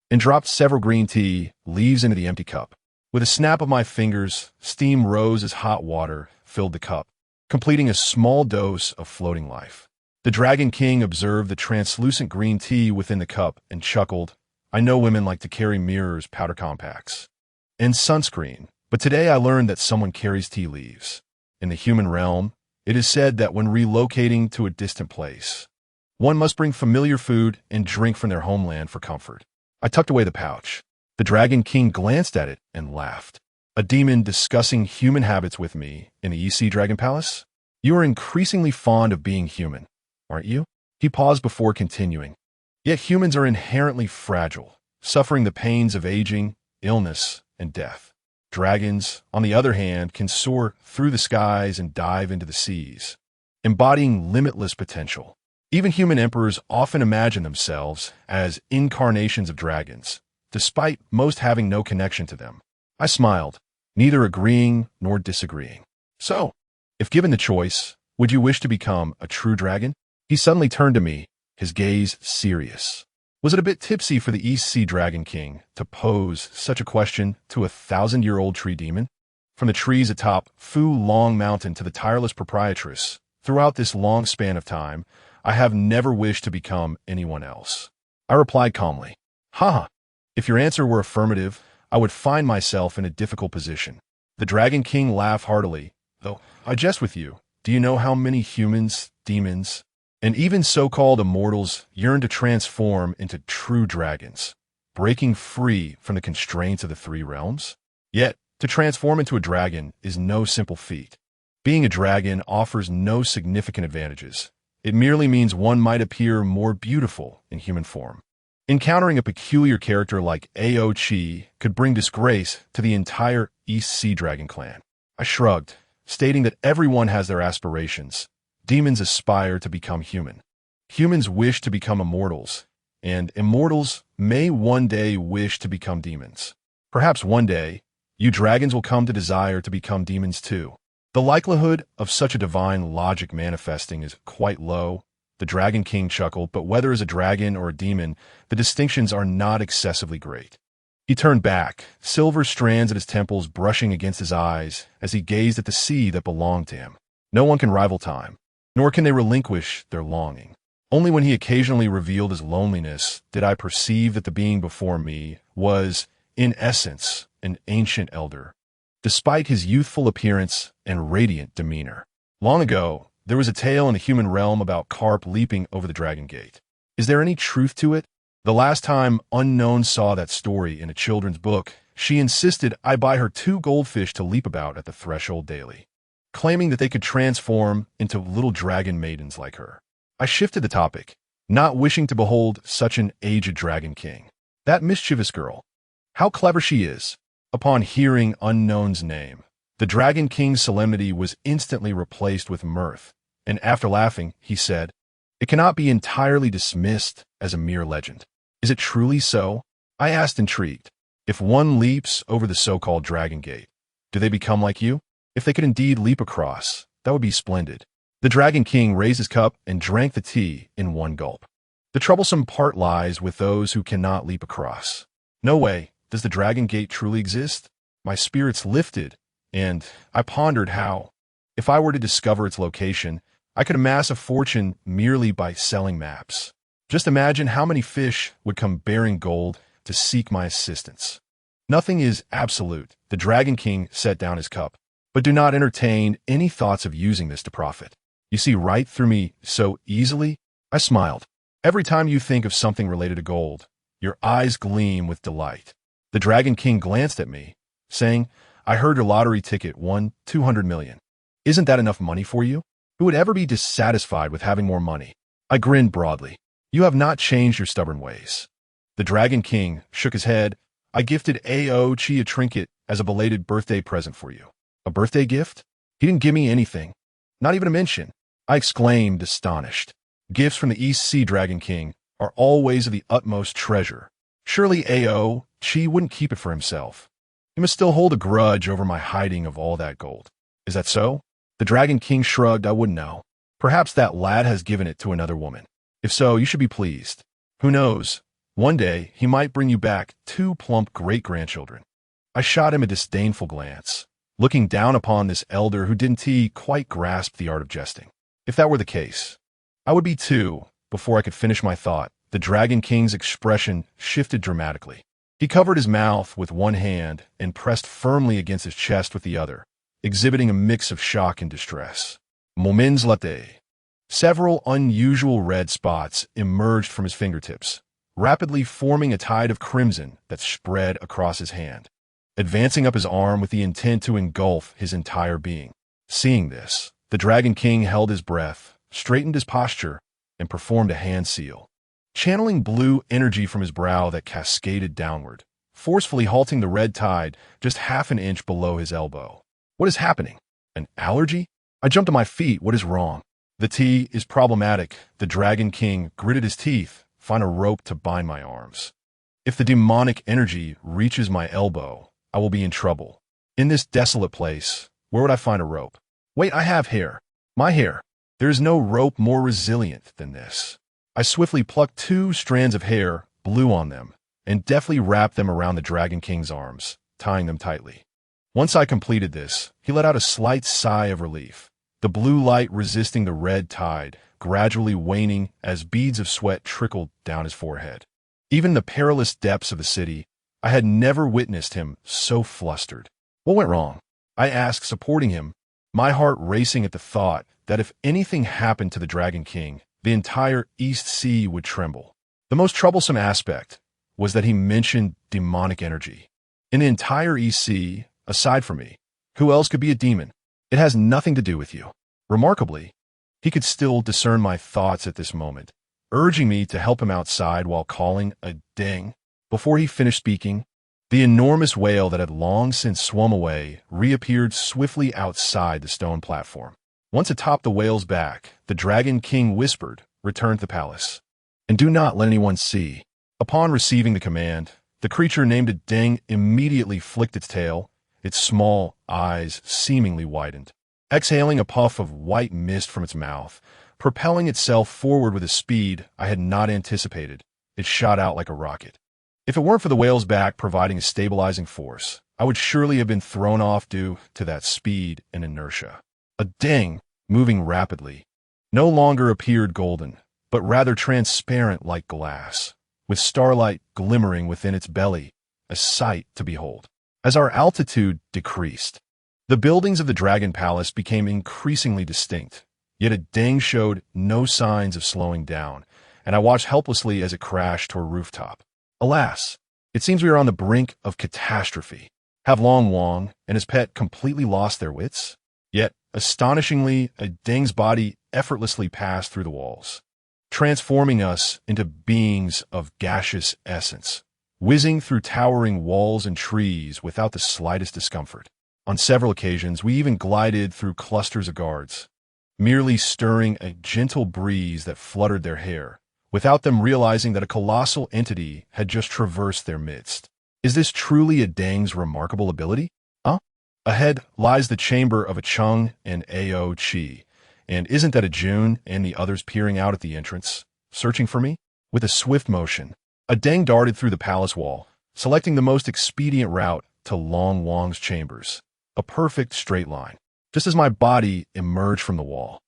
Speaker 1: and dropped several green tea leaves into the empty cup. With a snap of my fingers, steam rose as hot water filled the cup, completing a small dose of floating life. The Dragon King observed the translucent green tea within the cup and chuckled. I know women like to carry mirrors, powder compacts, and sunscreen, but today I learned that someone carries tea leaves. In the human realm, it is said that when relocating to a distant place, one must bring familiar food and drink from their homeland for comfort. I tucked away the pouch. The Dragon King glanced at it and laughed. A demon discussing human habits with me in the EC Dragon Palace? You are increasingly fond of being human, aren't you? He paused before continuing. Yet humans are inherently fragile, suffering the pains of aging, illness, and death. Dragons, on the other hand, can soar through the skies and dive into the seas, embodying limitless potential. Even human emperors often imagine themselves as incarnations of dragons, despite most having no connection to them. I smiled, neither agreeing nor disagreeing. So, if given the choice, would you wish to become a true dragon? He suddenly turned to me, his gaze serious. Was it a bit tipsy for the EC Dragon King to pose such a question to a 1,000-year-old tree demon? From the trees atop Fu Long Mountain to the tireless proprietress, throughout this long span of time, I have never wished to become anyone else. I replied calmly, Haha, if your answer were affirmative, I would find myself in a difficult position. The Dragon King laughed heartily, though I jest with you. Do you know how many humans, demons, and even so-called immortals yearn to transform into true dragons, breaking free from the constraints of the three realms? Yet, to transform into a dragon is no simple feat. Being a dragon offers no significant advantages. It merely means one might appear more beautiful in human form. Encountering a peculiar character like Aochi could bring disgrace to the entire East Sea Dragon clan. I shrugged, stating that everyone has their aspirations. Demons aspire to become human. Humans wish to become immortals, and immortals may one day wish to become demons. Perhaps one day, you dragons will come to desire to become demons too. The likelihood of such a divine logic manifesting is quite low. The Dragon King chuckled, but whether as a dragon or a demon, the distinctions are not excessively great. He turned back, silver strands at his temples brushing against his eyes as he gazed at the sea that belonged to him. No one can rival time, nor can they relinquish their longing. Only when he occasionally revealed his loneliness did I perceive that the being before me was, in essence, an ancient elder, despite his youthful appearance and radiant demeanor. Long ago, there was a tale in the human realm about carp leaping over the dragon gate. Is there any truth to it? The last time Unknown saw that story in a children's book, she insisted I buy her 2 goldfish to leap about at the threshold daily, claiming that they could transform into little dragon maidens like her. I shifted the topic, not wishing to behold such an aged dragon king. That mischievous girl. How clever she is. Upon hearing Unknown's name, the Dragon King's solemnity was instantly replaced with mirth, and after laughing, he said, It cannot be entirely dismissed as a mere legend. Is it truly so? I asked, intrigued. If one leaps over the so-called Dragon Gate, do they become like you? If they could indeed leap across, that would be splendid. The Dragon King raised his cup and drank the tea in one gulp. The troublesome part lies with those who cannot leap across. No way. Does the Dragon Gate truly exist? My spirits lifted, and I pondered how, if I were to discover its location, I could amass a fortune merely by selling maps. Just imagine how many fish would come bearing gold to seek my assistance. Nothing is absolute. The Dragon King set down his cup. But do not entertain any thoughts of using this to profit. You see right through me so easily? I smiled. Every time you think of something related to gold, your eyes gleam with delight. The Dragon King glanced at me, saying, I heard your lottery ticket won 200 million. Isn't that enough money for you? Who would ever be dissatisfied with having more money? I grinned broadly. You have not changed your stubborn ways. The Dragon King shook his head. I gifted Aochi a trinket as a belated birthday present for you. A birthday gift? He didn't give me anything. Not even a mention. I exclaimed, astonished. Gifts from the East Sea Dragon King are always of the utmost treasure. Surely Aochi wouldn't keep it for himself. He must still hold a grudge over my hiding of all that gold. Is that so? The Dragon King shrugged. I wouldn't know. Perhaps that lad has given it to another woman. If so, you should be pleased. Who knows? One day, he might bring you back 2 plump great-grandchildren. I shot him a disdainful glance, looking down upon this elder who didn't quite grasp the art of jesting. If that were the case, I would be too. Before I could finish my thought, the Dragon King's expression shifted dramatically. He covered his mouth with one hand and pressed firmly against his chest with the other, exhibiting a mix of shock and distress. Moments later, several unusual red spots emerged from his fingertips, rapidly forming a tide of crimson that spread across his hand, advancing up his arm with the intent to engulf his entire being. Seeing this, the Dragon King held his breath, straightened his posture, and performed a hand seal, channeling blue energy from his brow that cascaded downward, forcefully halting the red tide just half an inch below his elbow. What is happening? An allergy? I jumped to my feet. What is wrong? The tea is problematic. The Dragon King gritted his teeth. Find a rope to bind my arms. If the demonic energy reaches my elbow, I will be in trouble. In this desolate place, where would I find a rope? Wait, I have hair. My hair. There is no rope more resilient than this. I swiftly plucked 2 strands of hair, blew on them, and deftly wrapped them around the Dragon King's arms, tying them tightly. Once I completed this, he let out a slight sigh of relief, the blue light resisting the red tide, gradually waning as beads of sweat trickled down his forehead. Even in the perilous depths of the city, I had never witnessed him so flustered. What went wrong? I asked, supporting him, my heart racing at the thought that if anything happened to the Dragon King, the entire East Sea would tremble. The most troublesome aspect was that he mentioned demonic energy. In the entire East Sea, aside from me, who else could be a demon? It has nothing to do with you. Remarkably, he could still discern my thoughts at this moment, urging me to help him outside while calling a ding. Before he finished speaking, the enormous whale that had long since swum away reappeared swiftly outside the stone platform. Once atop the whale's back, the Dragon King whispered, return to the palace, and do not let anyone see. Upon receiving the command, the creature named a ding immediately flicked its tail, its small eyes seemingly widened, exhaling a puff of white mist from its mouth, propelling itself forward with a speed I had not anticipated. It shot out like a rocket. If it weren't for the whale's back providing a stabilizing force, I would surely have been thrown off due to that speed and inertia. A ding, moving rapidly, no longer appeared golden, but rather transparent like glass, with starlight glimmering within its belly, a sight to behold. As our altitude decreased, the buildings of the Dragon Palace became increasingly distinct, yet a ding showed no signs of slowing down, and I watched helplessly as it crashed to a rooftop. Alas, it seems we are on the brink of catastrophe. Have Long Wong and his pet completely lost their wits? Yet, astonishingly, a ding's body effortlessly passed through the walls, transforming us into beings of gaseous essence, whizzing through towering walls and trees without the slightest discomfort. On several occasions, we even glided through clusters of guards, merely stirring a gentle breeze that fluttered their hair, without them realizing that a colossal entity had just traversed their midst. Is this truly a ding's remarkable ability? Ahead lies the chamber of a Chung and Ao Chi, and isn't that a June and the others peering out at the entrance, searching for me? With a swift motion, a ding darted through the palace wall, selecting the most expedient route to Long Wong's chambers, a perfect straight line, just as my body emerged from the wall.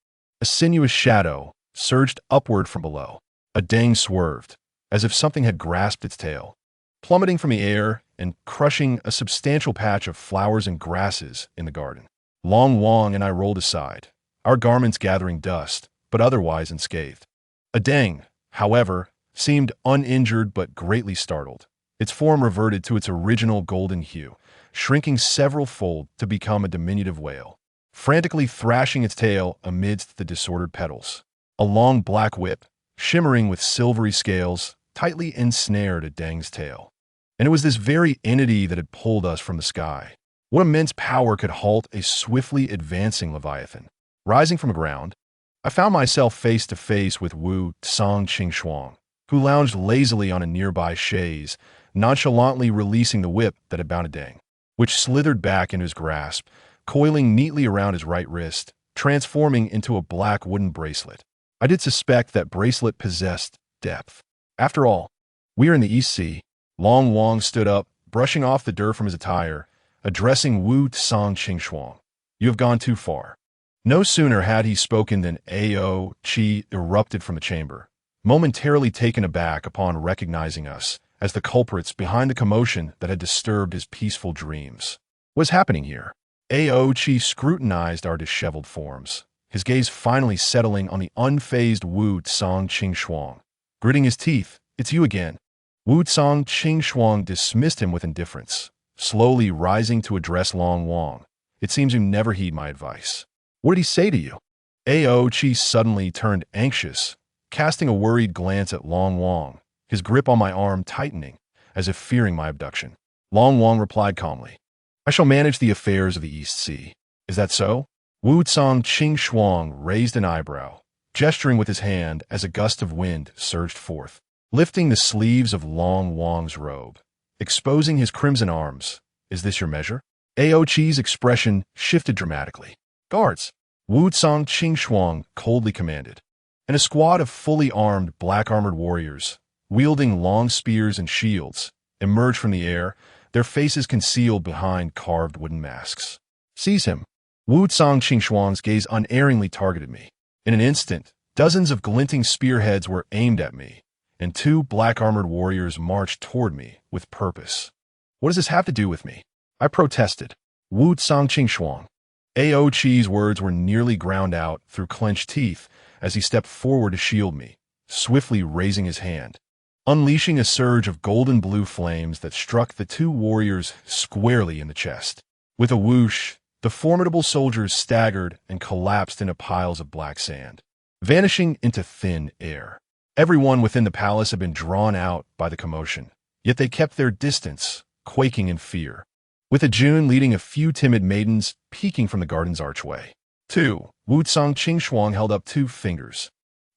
Speaker 1: A sinuous shadow surged upward from below. A dang swerved, as if something had grasped its tail, plummeting from the air and crushing a substantial patch of flowers and grasses in the garden. Long Wong and I rolled aside, our garments gathering dust, but otherwise unscathed. A dang, however, seemed uninjured but greatly startled. Its form reverted to its original golden hue, shrinking several fold to become a diminutive whale, frantically thrashing its tail amidst the disordered petals. A long black whip, shimmering with silvery scales, tightly ensnared a dang's tail. And it was this very entity that had pulled us from the sky. What immense power could halt a swiftly advancing leviathan? Rising from the ground, I found myself face to face with Wu Tsang Qingxuang, who lounged lazily on a nearby chaise, nonchalantly releasing the whip that had bound a dang, which slithered back into his grasp, coiling neatly around his right wrist, transforming into a black wooden bracelet. I did suspect that bracelet possessed depth. After all, we are in the East Sea. Long Wong stood up, brushing off the dirt from his attire, addressing Wu Tsang Qingxuang. You have gone too far. No sooner had he spoken than Ao Qi erupted from the chamber, momentarily taken aback upon recognizing us as the culprits behind the commotion that had disturbed his peaceful dreams. What was happening here? Ao Qi scrutinized our disheveled forms, his gaze finally settling on the unfazed Wu Tsang Qingxuang. Gritting his teeth, "It's you again." Wu Tsang Qingxuang dismissed him with indifference, slowly rising to address Long Wong. "It seems you never heed my advice. What did he say to you?" Ao Qi suddenly turned anxious, casting a worried glance at Long Wong, his grip on my arm tightening, as if fearing my abduction. Long Wong replied calmly, "I shall manage the affairs of the East Sea." "Is that so?" Wu Tsang Qingxuang raised an eyebrow, gesturing with his hand as a gust of wind surged forth, lifting the sleeves of Long Wong's robe, exposing his crimson arms. "Is this your measure?" Ao Qi's expression shifted dramatically. "Guards!" Wu Tsang Qingxuang coldly commanded, and a squad of fully armed black-armored warriors, wielding long spears and shields, emerged from the air, their faces concealed behind carved wooden masks. "Seize him!" Wu Tsang Qingxuang's gaze unerringly targeted me. In an instant, dozens of glinting spearheads were aimed at me, and two black-armored warriors marched toward me with purpose. "What does this have to do with me?" I protested. "Wu Tsang Qingxuang." Ao Qi's words were nearly ground out through clenched teeth as he stepped forward to shield me, swiftly raising his hand, unleashing a surge of golden-blue flames that struck the two warriors squarely in the chest. With a whoosh, the formidable soldiers staggered and collapsed into piles of black sand, vanishing into thin air. Everyone within the palace had been drawn out by the commotion, yet they kept their distance, quaking in fear, with Ajun leading a few timid maidens peeking from the garden's archway. "2. Wu Tsang Qingxuang held up 2 fingers.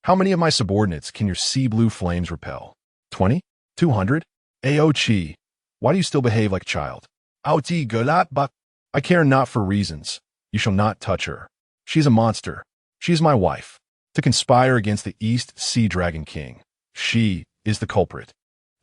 Speaker 1: "How many of my subordinates can your sea-blue flames repel? 20? 200? Ao Qi, why do you still behave like a child?" "Outi Golat Bak." "I care not for reasons. You shall not touch her. She is a monster. She is my wife. To conspire against the East Sea Dragon King. She is the culprit."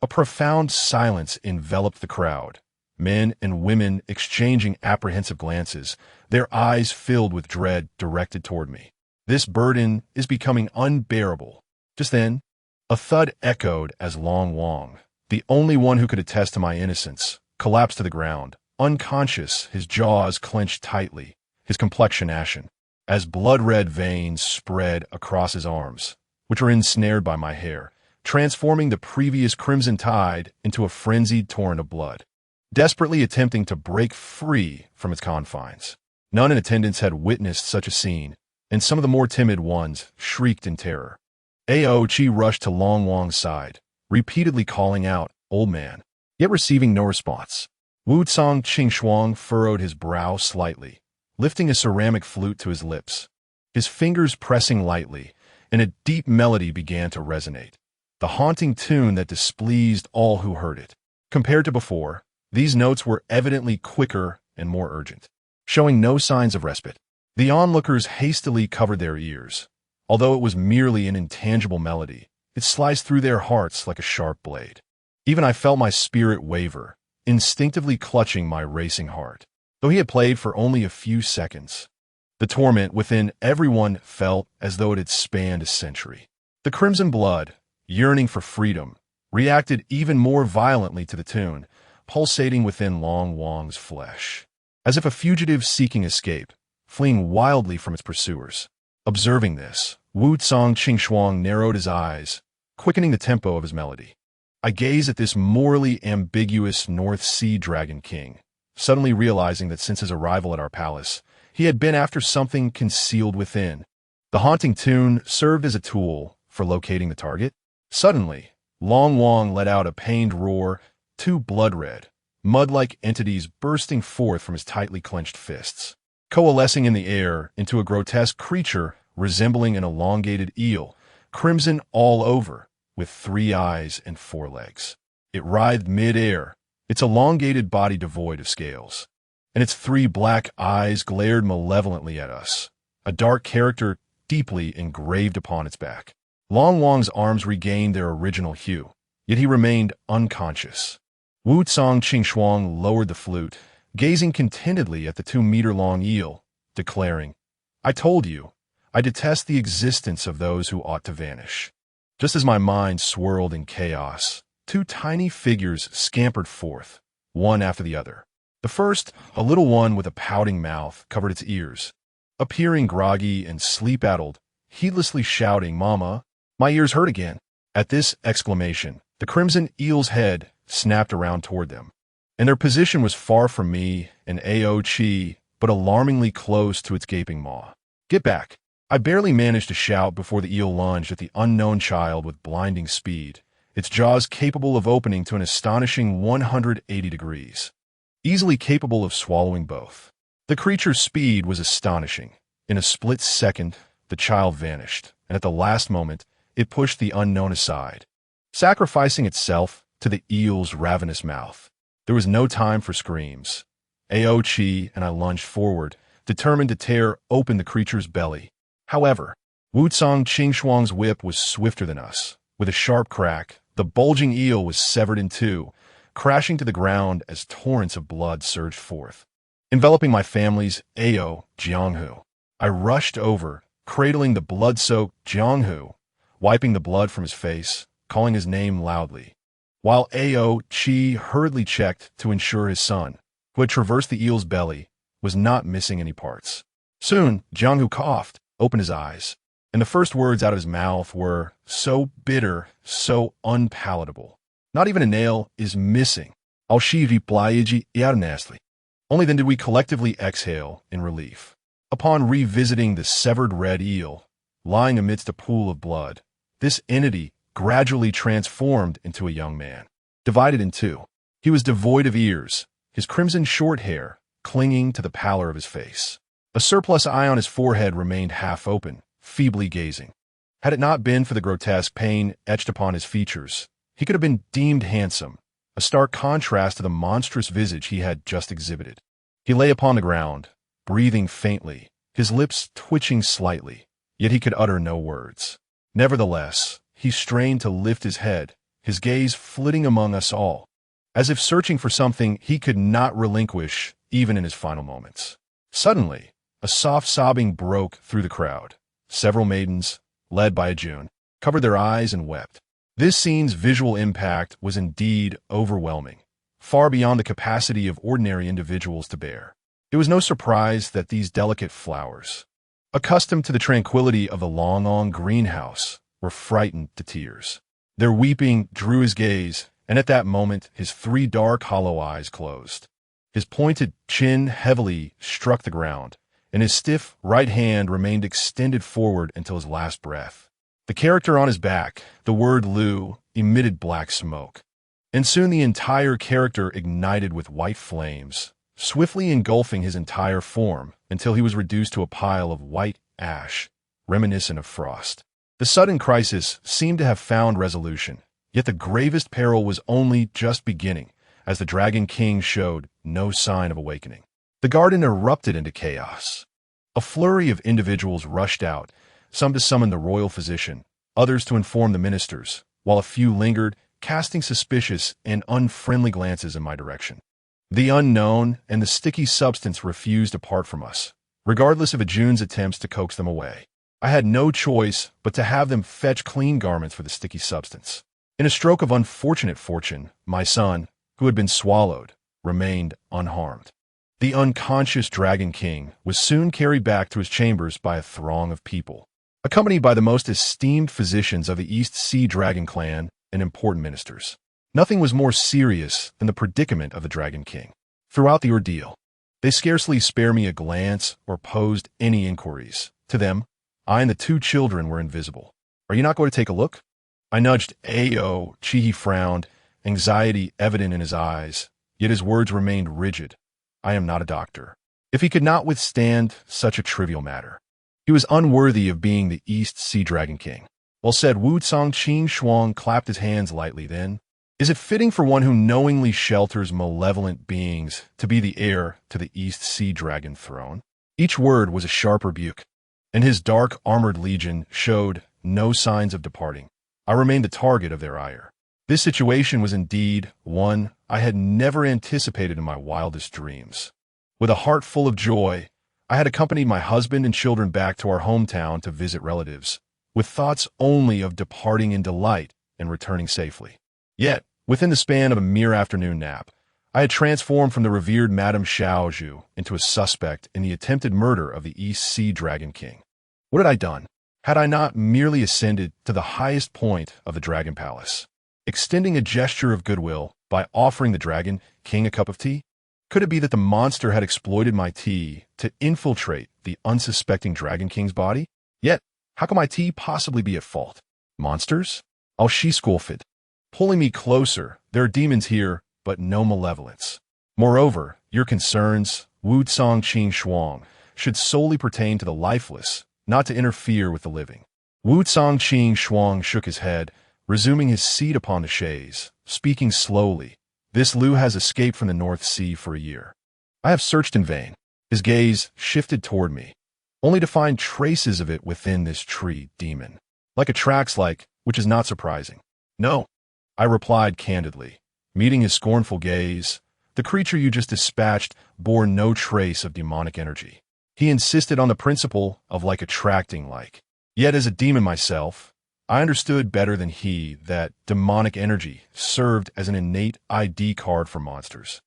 Speaker 1: A profound silence enveloped the crowd, men and women exchanging apprehensive glances, their eyes filled with dread directed toward me. This burden is becoming unbearable. Just then, a thud echoed as Long Wong, the only one who could attest to my innocence, collapsed to the ground, unconscious, his jaws clenched tightly, his complexion ashen, as blood-red veins spread across his arms, which were ensnared by my hair, transforming the previous crimson tide into a frenzied torrent of blood, desperately attempting to break free from its confines. None in attendance had witnessed such a scene, and some of the more timid ones shrieked in terror. Ao Qi rushed to Long Wong's side, repeatedly calling out, "Old man," yet receiving no response. Wu Tsang Qingxuang furrowed his brow slightly, lifting a ceramic flute to his lips, his fingers pressing lightly, and a deep melody began to resonate, the haunting tune that displeased all who heard it. Compared to before, these notes were evidently quicker and more urgent, showing no signs of respite. The onlookers hastily covered their ears. Although it was merely an intangible melody, it sliced through their hearts like a sharp blade. Even I felt my spirit waver, instinctively clutching my racing heart. Though he had played for only a few seconds, The torment within everyone felt as though it had spanned a century. The crimson blood, yearning for freedom, reacted even more violently to the tune, pulsating within Long Wang's flesh, as if a fugitive seeking escape, fleeing wildly from its pursuers. Observing this, Wu Tsang Qingxuang narrowed his eyes, quickening the tempo of his melody. I gaze at this morally ambiguous North Sea Dragon King, suddenly realizing that since his arrival at our palace, he had been after something concealed within. The haunting tune served as a tool for locating the target. Suddenly, Long Wang let out a pained roar, two blood-red, mud-like entities bursting forth from his tightly clenched fists, coalescing in the air into a grotesque creature resembling an elongated eel, crimson all over, with 3 eyes and 4 legs. It writhed mid-air, its elongated body devoid of scales, and its 3 black eyes glared malevolently at us, a dark character deeply engraved upon its back. Long Wang's arms regained their original hue, yet he remained unconscious. Wu Tsang Qingxuang lowered the flute, gazing contentedly at the 2-meter-long eel, declaring, "I told you, I detest the existence of those who ought to vanish." Just as my mind swirled in chaos, 2 tiny figures scampered forth, one after the other. The first, a little one with a pouting mouth, covered its ears, appearing groggy and sleep-addled, heedlessly shouting, "Mama, my ears hurt again." At this exclamation, the crimson eel's head snapped around toward them, and their position was far from me and Ao Chi, but alarmingly close to its gaping maw. "Get back!" I barely managed to shout before the eel lunged at the unknown child with blinding speed, its jaws capable of opening to an astonishing 180 degrees, easily capable of swallowing both. The creature's speed was astonishing. In a split second, the child vanished, and at the last moment, it pushed the unknown aside, sacrificing itself to the eel's ravenous mouth. There was no time for screams. Ao Chi and I lunged forward, determined to tear open the creature's belly. However, Wu Tsang Qingxuang's whip was swifter than us. With a sharp crack, the bulging eel was severed in 2, crashing to the ground as torrents of blood surged forth, enveloping my family's Ao Jianghu. I rushed over, cradling the blood-soaked Jianghu, wiping the blood from his face, calling his name loudly, while Ao Chi hurriedly checked to ensure his son, who had traversed the eel's belly, was not missing any parts. Soon, Jianghu coughed, opened his eyes, and the first words out of his mouth were, "So bitter, so unpalatable. Not even a nail is missing." Only then did we collectively exhale in relief. Upon revisiting the severed red eel, lying amidst a pool of blood, this entity gradually transformed into a young man, divided in 2. He was devoid of ears, his crimson short hair clinging to the pallor of his face. A surplus eye on his forehead remained half open, feebly gazing. Had it not been for the grotesque pain etched upon his features, he could have been deemed handsome, a stark contrast to the monstrous visage he had just exhibited. He lay upon the ground, breathing faintly, his lips twitching slightly, yet he could utter no words. Nevertheless, he strained to lift his head, his gaze flitting among us all, as if searching for something he could not relinquish even in his final moments. Suddenly, a soft sobbing broke through the crowd. Several maidens, led by a June, covered their eyes and wept. This scene's visual impact was indeed overwhelming, far beyond the capacity of ordinary individuals to bear. It was no surprise that these delicate flowers, accustomed to the tranquility of the Longong greenhouse, were frightened to tears. Their weeping drew his gaze, and at that moment his 3 dark hollow eyes closed. His pointed chin heavily struck the ground, and his stiff right hand remained extended forward until his last breath. The character on his back, the word Lu, emitted black smoke, and soon the entire character ignited with white flames, swiftly engulfing his entire form until he was reduced to a pile of white ash, reminiscent of frost. The sudden crisis seemed to have found resolution, yet the gravest peril was only just beginning, as the Dragon King showed no sign of awakening. The garden erupted into chaos. A flurry of individuals rushed out, some to summon the royal physician, others to inform the ministers, while a few lingered, casting suspicious and unfriendly glances in my direction. The unknown and the sticky substance refused to part from us, regardless of Ajun's attempts to coax them away. I had no choice but to have them fetch clean garments for the sticky substance. In a stroke of unfortunate fortune, my son, who had been swallowed, remained unharmed. The unconscious Dragon King was soon carried back to his chambers by a throng of people, accompanied by the most esteemed physicians of the East Sea Dragon clan and important ministers. Nothing was more serious than the predicament of the Dragon King. Throughout the ordeal, they scarcely spared me a glance or posed any inquiries. To them, I and the two children were invisible. "Are you not going to take a look?" I nudged Ao. He frowned, anxiety evident in his eyes, yet his words remained rigid. "I am not a doctor." If he could not withstand such a trivial matter, he was unworthy of being the East Sea Dragon King. Well said. Wu Changqing Shuang clapped his hands lightly. Then, is it fitting for one who knowingly shelters malevolent beings to be the heir to the East Sea Dragon throne? Each word was a sharp rebuke, and his dark armored legion showed no signs of departing. I remained the target of their ire. This situation was indeed one I had never anticipated in my wildest dreams. With a heart full of joy, I had accompanied my husband and children back to our hometown to visit relatives, with thoughts only of departing in delight and returning safely. Yet, within the span of a mere afternoon nap, I had transformed from the revered Madame Xiaozhu into a suspect in the attempted murder of the East Sea Dragon King. What had I done? Had I not merely ascended to the highest point of the Dragon Palace, extending a gesture of goodwill by offering the Dragon King a cup of tea? Could it be that the monster had exploited my tea to infiltrate the unsuspecting Dragon King's body? Yet, how could my tea possibly be at fault? Monsters? Oh, she scoffed, pulling me closer. There are demons here, but no malevolence. Moreover, your concerns, Wu Changqing Shuang, should solely pertain to the lifeless, not to interfere with the living. Wu Changqing Shuang shook his head, resuming his seat upon the chaise, speaking slowly. This Liu has escaped from the North Sea for a year. I have searched in vain. His gaze shifted toward me, only to find traces of it within this tree demon. Like a trax-like, which is not surprising. No, I replied candidly, meeting his scornful gaze. The creature you just dispatched bore no trace of demonic energy. He insisted on the principle of like attracting like. Yet as a demon myself, I understood better than he that demonic energy served as an innate ID card for monsters,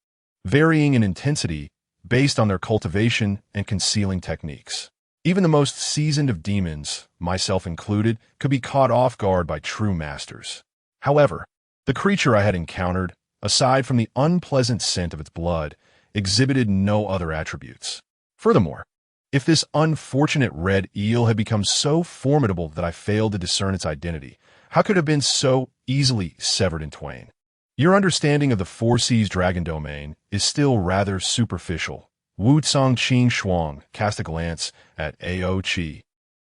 Speaker 1: varying in intensity based on their cultivation and concealing techniques. Even the most seasoned of demons, myself included, could be caught off guard by true masters. However, the creature I had encountered, aside from the unpleasant scent of its blood, exhibited no other attributes. Furthermore, if this unfortunate red eel had become so formidable that I failed to discern its identity, how could it have been so easily severed in twain? Your understanding of the Four Seas Dragon domain is still rather superficial. Wu Changqing Shuang cast a glance at Ao Qi,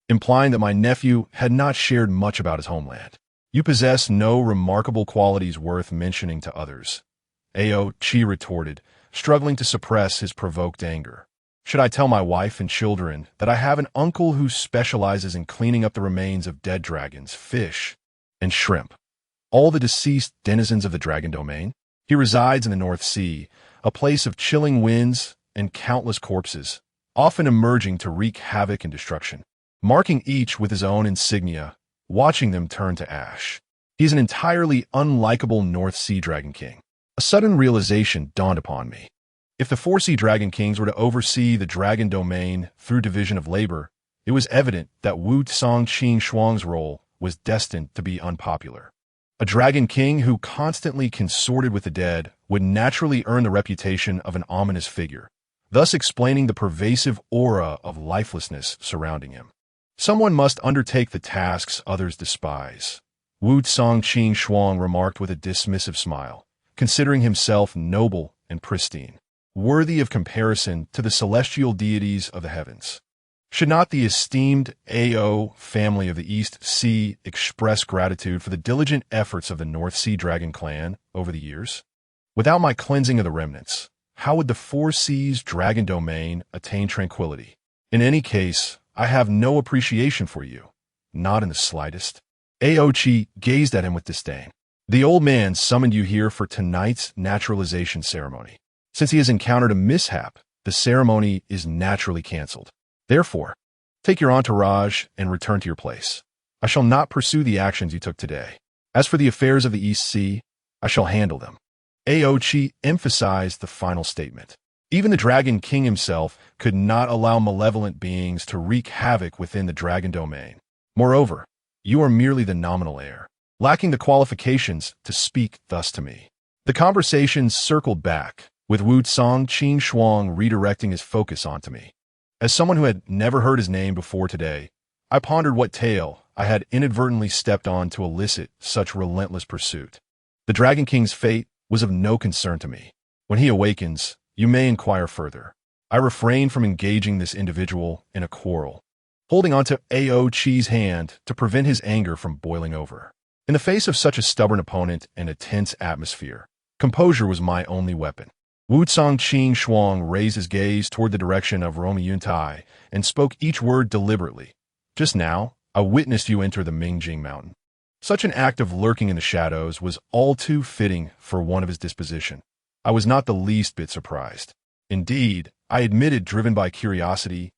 Speaker 1: implying that my nephew had not shared much about his homeland. You possess no remarkable qualities worth mentioning to others, Ao Qi retorted, struggling to suppress his provoked anger. Should I tell my wife and children that I have an uncle who specializes in cleaning up the remains of dead dragons, fish, and shrimp, all the deceased denizens of the dragon domain? He resides in the North Sea, a place of chilling winds and countless corpses, often emerging to wreak havoc and destruction, marking each with his own insignia, watching them turn to ash. He is an entirely unlikable North Sea Dragon King. A sudden realization dawned upon me. If the Four Sea Dragon Kings were to oversee the dragon domain through division of labor, it was evident that Wu Changqing Shuang's role was destined to be unpopular. A dragon king who constantly consorted with the dead would naturally earn the reputation of an ominous figure, thus explaining the pervasive aura of lifelessness surrounding him. Someone must undertake the tasks others despise, Wu Changqing Shuang remarked with a dismissive smile, considering himself noble and pristine, worthy of comparison to the celestial deities of the heavens. Should not the esteemed Ao family of the East Sea express gratitude for the diligent efforts of the North Sea Dragon clan over the years? Without my cleansing of the remnants, how would the Four Seas Dragon domain attain tranquility? In any case, I have no appreciation for you, not in the slightest. Ao Qi gazed at him with disdain. The old man summoned you here for tonight's naturalization ceremony. Since he has encountered a mishap, the ceremony is naturally canceled. Therefore, take your entourage and return to your place. I shall not pursue the actions you took today. As for the affairs of the East Sea, I shall handle them. Aochi emphasized the final statement. Even the Dragon King himself could not allow malevolent beings to wreak havoc within the dragon domain. Moreover, you are merely the nominal heir, lacking the qualifications to speak thus to me. The conversation circled back, with Wu Tsang Qing Shuang redirecting his focus onto me. As someone who had never heard his name before today, I pondered what tale I had inadvertently stepped on to elicit such relentless pursuit. The Dragon King's fate was of no concern to me. When he awakens, you may inquire further. I refrained from engaging this individual in a quarrel, holding onto Aochi's hand to prevent his anger from boiling over. In the face of such a stubborn opponent and a tense atmosphere, composure was my only weapon. Wu Tsang Qing Shuang raised his gaze toward the direction of Yuntai and spoke each word deliberately. Just now, I witnessed you enter the Mingjing Mountain. Such an act of lurking in the shadows was all too fitting for one of his disposition. I was not the least bit surprised. Indeed, I admitted, driven by curiosity.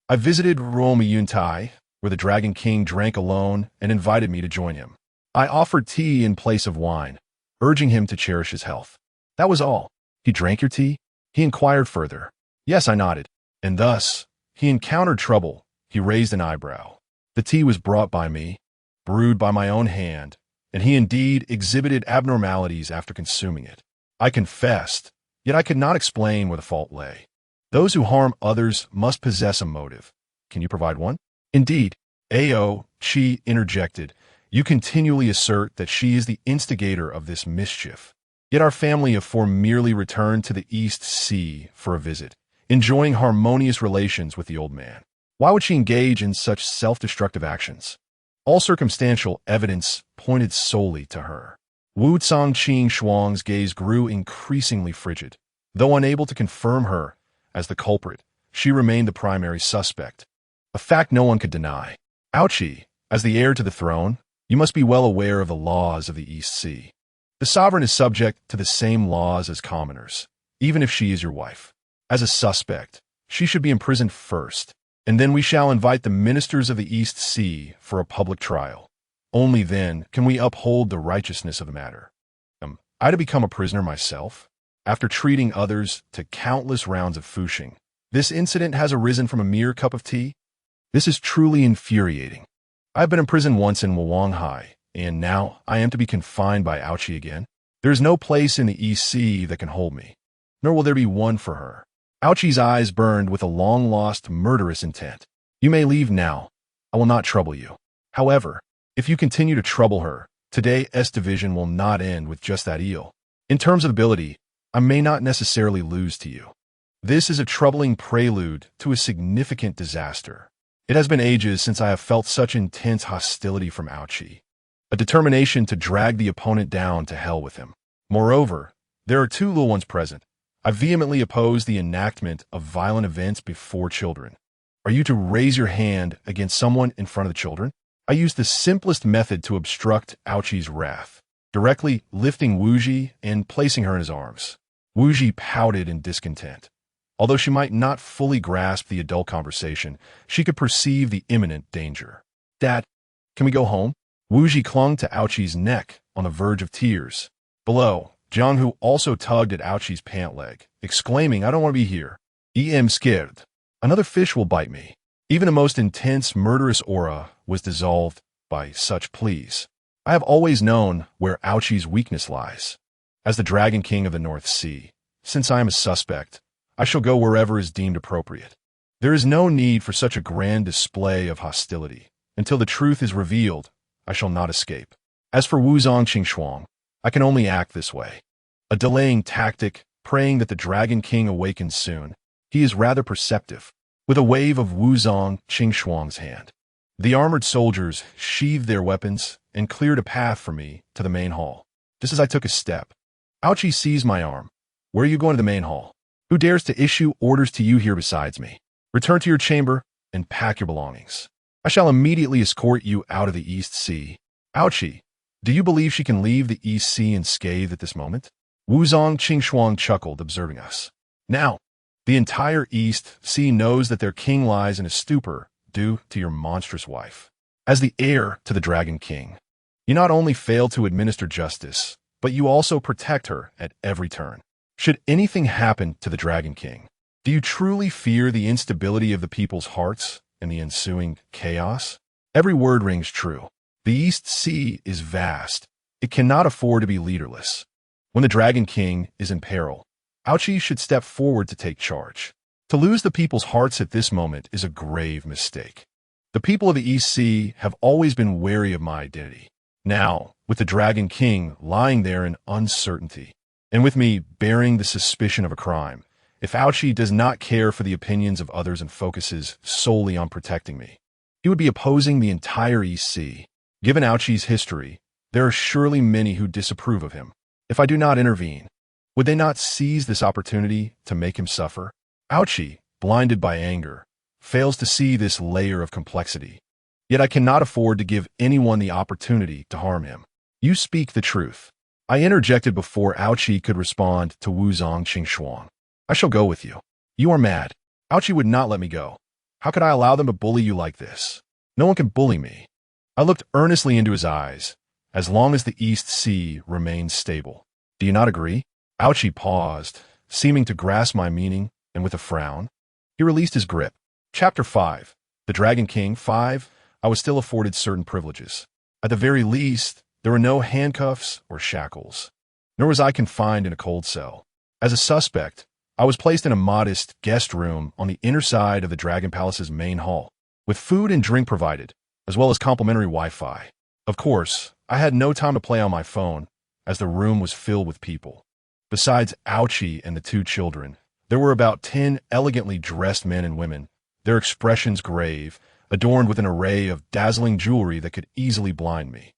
Speaker 1: I visited Yuntai, where the Dragon King drank alone, and invited me to join him. I offered tea in place of wine, urging him to cherish his health. That was all. He drank your tea? He inquired further. Yes, I nodded. And thus, he encountered trouble. He raised an eyebrow. The tea was brought by me, brewed by my own hand, and he indeed exhibited abnormalities after consuming it. I confessed, yet I could not explain where the fault lay. Those who harm others must possess a motive. Can you provide one? Indeed, Aochi interjected. You continually assert that she is the instigator of this mischief. Yet our family of four merely returned to the East Sea for a visit, enjoying harmonious relations with the old man. Why would she engage in such self-destructive actions? All circumstantial evidence pointed solely to her. Wu Tsang Qing Shuang's gaze grew increasingly frigid. Though unable to confirm her as the culprit, she remained the primary suspect, a fact no one could deny. Aochi, as the heir to the throne, you must be well aware of the laws of the East Sea. The sovereign is subject to the same laws as commoners, even if she is your wife. As a suspect, she should be imprisoned first, and then we shall invite the ministers of the East Sea for a public trial. Only then can we uphold the righteousness of the matter. Am I to become a prisoner myself? After treating others to countless rounds of fushing, this incident has arisen from a mere cup of tea? This is truly infuriating. I've been imprisoned once in Donghai, and now I am to be confined by Aochi again. There is no place in the East Sea that can hold me, nor will there be one for her. Aochi's eyes burned with a long-lost murderous intent. You may leave now. I will not trouble you. However, if you continue to trouble her, today's division will not end with just that eel. In terms of ability, I may not necessarily lose to you. This is a troubling prelude to a significant disaster. It has been ages since I have felt such intense hostility from Aochi, a determination to drag the opponent down to hell with him. Moreover, there are two little ones present. I vehemently oppose the enactment of violent events before children. Are you to raise your hand against someone in front of the children? I used the simplest method to obstruct Aochi's wrath, directly lifting Wuji and placing her in his arms. Wuji pouted in discontent. Although she might not fully grasp the adult conversation, she could perceive the imminent danger. Dad, can we go home? Wuji clung to Aochi's neck on the verge of tears. Below, Jianghu also tugged at Aochi's pant leg, exclaiming, I don't want to be here. I'm scared. Another fish will bite me. Even the most intense, murderous aura was dissolved by such pleas. I have always known where Aochi's weakness lies. As the Dragon King of the North Sea, since I am a suspect, I shall go wherever is deemed appropriate. There is no need for such a grand display of hostility. Until the truth is revealed, I shall not escape. As for Wu Zong Qing I can only act this way. A delaying tactic, praying that the Dragon King awakens soon. He is rather perceptive. With a wave of Wu Zong Qing hand, the armored soldiers sheathed their weapons and cleared a path for me to the main hall. Just as I took a step, Aochi seized my arm. Where are you going to the main hall? Who dares to issue orders to you here besides me? Return to your chamber and pack your belongings. I shall immediately escort you out of the East Sea. Aochi, do you believe she can leave the East Sea unscathed at this moment? Wu Zong Qing chuckled, observing us. Now, The entire East Sea knows that their king lies in a stupor due to your monstrous wife. As the heir to the Dragon King, you not only fail to administer justice, but you also protect her at every turn. Should anything happen to the Dragon King, do you truly fear the instability of the people's hearts and the ensuing chaos? Every word rings true. The East Sea is vast. It cannot afford to be leaderless. When the Dragon King is in peril, Aochi should step forward to take charge. To lose the people's hearts at this moment is a grave mistake. The people of the East Sea have always been wary of my identity. Now, with the Dragon King lying there in uncertainty, and with me bearing the suspicion of a crime, if Aochi does not care for the opinions of others and focuses solely on protecting me, he would be opposing the entire East Sea. Given Aochi's history, there are surely many who disapprove of him. If I do not intervene, would they not seize this opportunity to make him suffer? Aochi, blinded by anger, fails to see this layer of complexity. Yet I cannot afford to give anyone the opportunity to harm him. You speak the truth. I interjected before Aochi could respond to Wuzong Qingshuang. I shall go with you. You are mad. Aochi would not let me go. How could I allow them to bully you like this? No one can bully me. I looked earnestly into his eyes, as long as the East Sea remains stable. Do you not agree? Aochi paused, seeming to grasp my meaning, and with a frown, he released his grip. Chapter 5. The Dragon King 5. I was still afforded certain privileges. At the very least, there were no handcuffs or shackles, nor was I confined in a cold cell. As a suspect, I was placed in a modest guest room on the inner side of the Dragon Palace's main hall, with food and drink provided, as well as complimentary Wi-Fi. Of course, I had no time to play on my phone, as the room was filled with people. Besides Aochi and the two children, there were about 10 elegantly dressed men and women, their expressions grave, adorned with an array of dazzling jewelry that could easily blind me.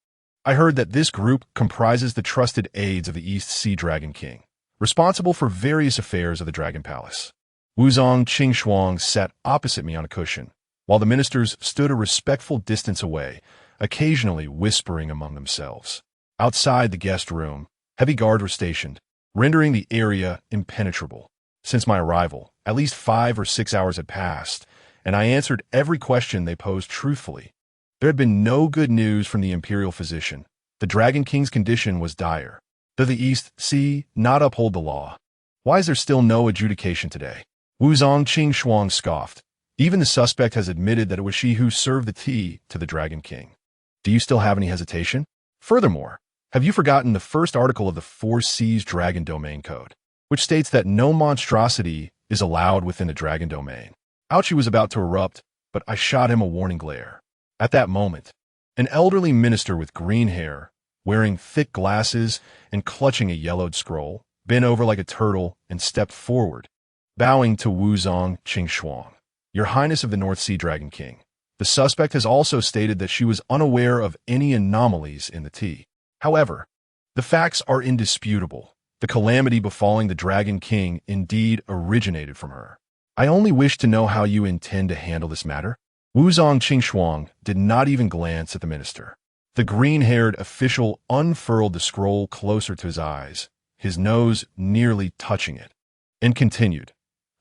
Speaker 1: I heard that this group comprises the trusted aides of the East Sea Dragon King, responsible for various affairs of the Dragon Palace. Wuzong Qingshuang sat opposite me on a cushion, while the ministers stood a respectful distance away, occasionally whispering among themselves. Outside the guest room, heavy guards were stationed, rendering the area impenetrable. Since my arrival, at least 5 or 6 hours had passed, and I answered every question they posed truthfully. There had been no good news from the imperial physician. The Dragon King's condition was dire. Does the East Sea not uphold the law? Why is there still no adjudication today? Wuzong Qingshuang scoffed. Even the suspect has admitted that it was she who served the tea to the Dragon King. Do you still have any hesitation? Furthermore, have you forgotten the first article of the Four Seas Dragon Domain Code, which states that no monstrosity is allowed within the Dragon Domain? Aochi was about to erupt, but I shot him a warning glare. At that moment, an elderly minister with green hair, wearing thick glasses and clutching a yellowed scroll, bent over like a turtle and stepped forward, bowing to Wuzong Qingshuang. Your Highness of the North Sea Dragon King. The suspect has also stated that she was unaware of any anomalies in the tea. However, the facts are indisputable. The calamity befalling the Dragon King indeed originated from her. I only wish to know how you intend to handle this matter. Wuzong Qingshuang did not even glance at the minister. The green-haired official unfurled the scroll closer to his eyes, his nose nearly touching it, and continued.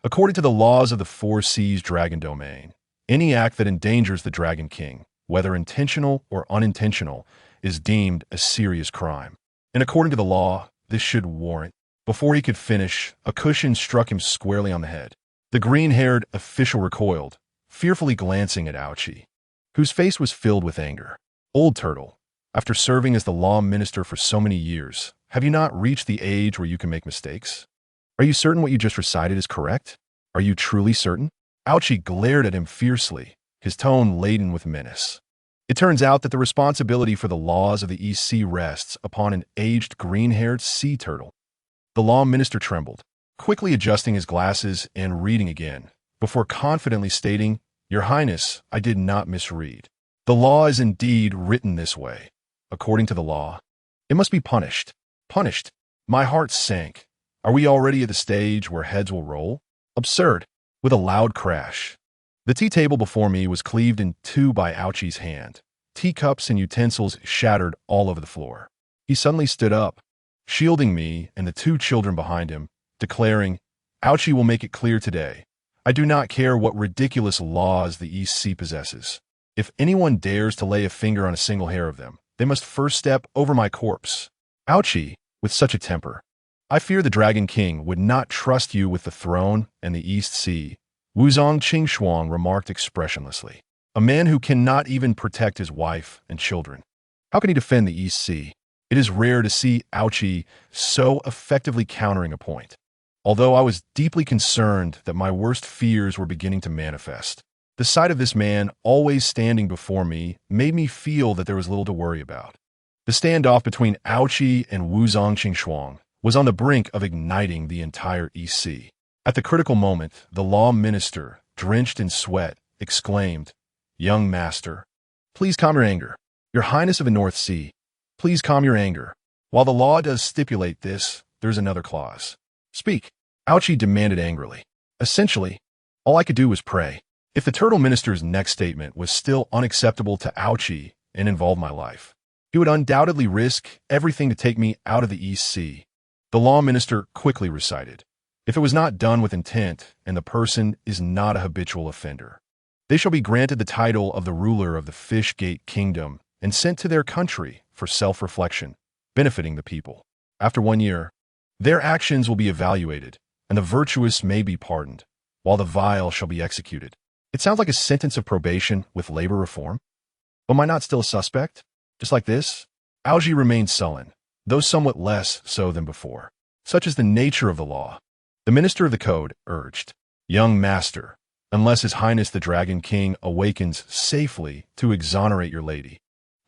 Speaker 1: According to the laws of the Four Seas Dragon Domain, any act that endangers the Dragon King, whether intentional or unintentional, is deemed a serious crime. And according to the law, this should warrant. Before he could finish, a cushion struck him squarely on the head. The green-haired official recoiled, fearfully glancing at Aochi, whose face was filled with anger. Old turtle, after serving as the law minister for so many years, have you not reached the age where you can make mistakes? Are you certain what you just recited is correct? Are you truly certain? Aochi glared at him fiercely, his tone laden with menace. It turns out that the responsibility for the laws of the East Sea rests upon an aged green-haired sea turtle. The law minister trembled, quickly adjusting his glasses and reading again, before confidently stating, Your Highness, I did not misread. The law is indeed written this way. According to the law, it must be punished. Punished. My heart sank. Are we already at the stage where heads will roll? Absurd. With a loud crash, the tea table before me was cleaved in two by Aochi's hand. Teacups and utensils shattered all over the floor. He suddenly stood up, shielding me and the two children behind him, declaring, Ouchi will make it clear today. I do not care what ridiculous laws the East Sea possesses. If anyone dares to lay a finger on a single hair of them, they must first step over my corpse. Ouchi, with such a temper. I fear the Dragon King would not trust you with the throne and the East Sea, Wuzong Qingshuang remarked expressionlessly. A man who cannot even protect his wife and children. How can he defend the East Sea? It is rare to see Ouchi so effectively countering a point. Although I was deeply concerned that my worst fears were beginning to manifest, the sight of this man always standing before me made me feel that there was little to worry about. The standoff between Ouchi and Wuzong Qingshuang was on the brink of igniting the entire East Sea. At the critical moment, the law minister, drenched in sweat, exclaimed, "Young master, please calm your anger. Your Highness of the North Sea, please calm your anger. While the law does stipulate this, there's another clause." "Speak," Ouchi demanded angrily. Essentially, all I could do was pray. If the turtle minister's next statement was still unacceptable to Ouchi and involved my life, he would undoubtedly risk everything to take me out of the East Sea. The law minister quickly recited, "If it was not done with intent and the person is not a habitual offender, they shall be granted the title of the ruler of the Fish Gate Kingdom and sent to their country for self-reflection, benefiting the people. After 1 year, their actions will be evaluated, and the virtuous may be pardoned, while the vile shall be executed." It sounds like a sentence of probation with labor reform. But am I not still a suspect? Just like this? Ouchi remained sullen, though somewhat less so than before. Such is the nature of the law. The minister of the code urged, "Young master, unless His Highness the Dragon King awakens safely to exonerate your lady,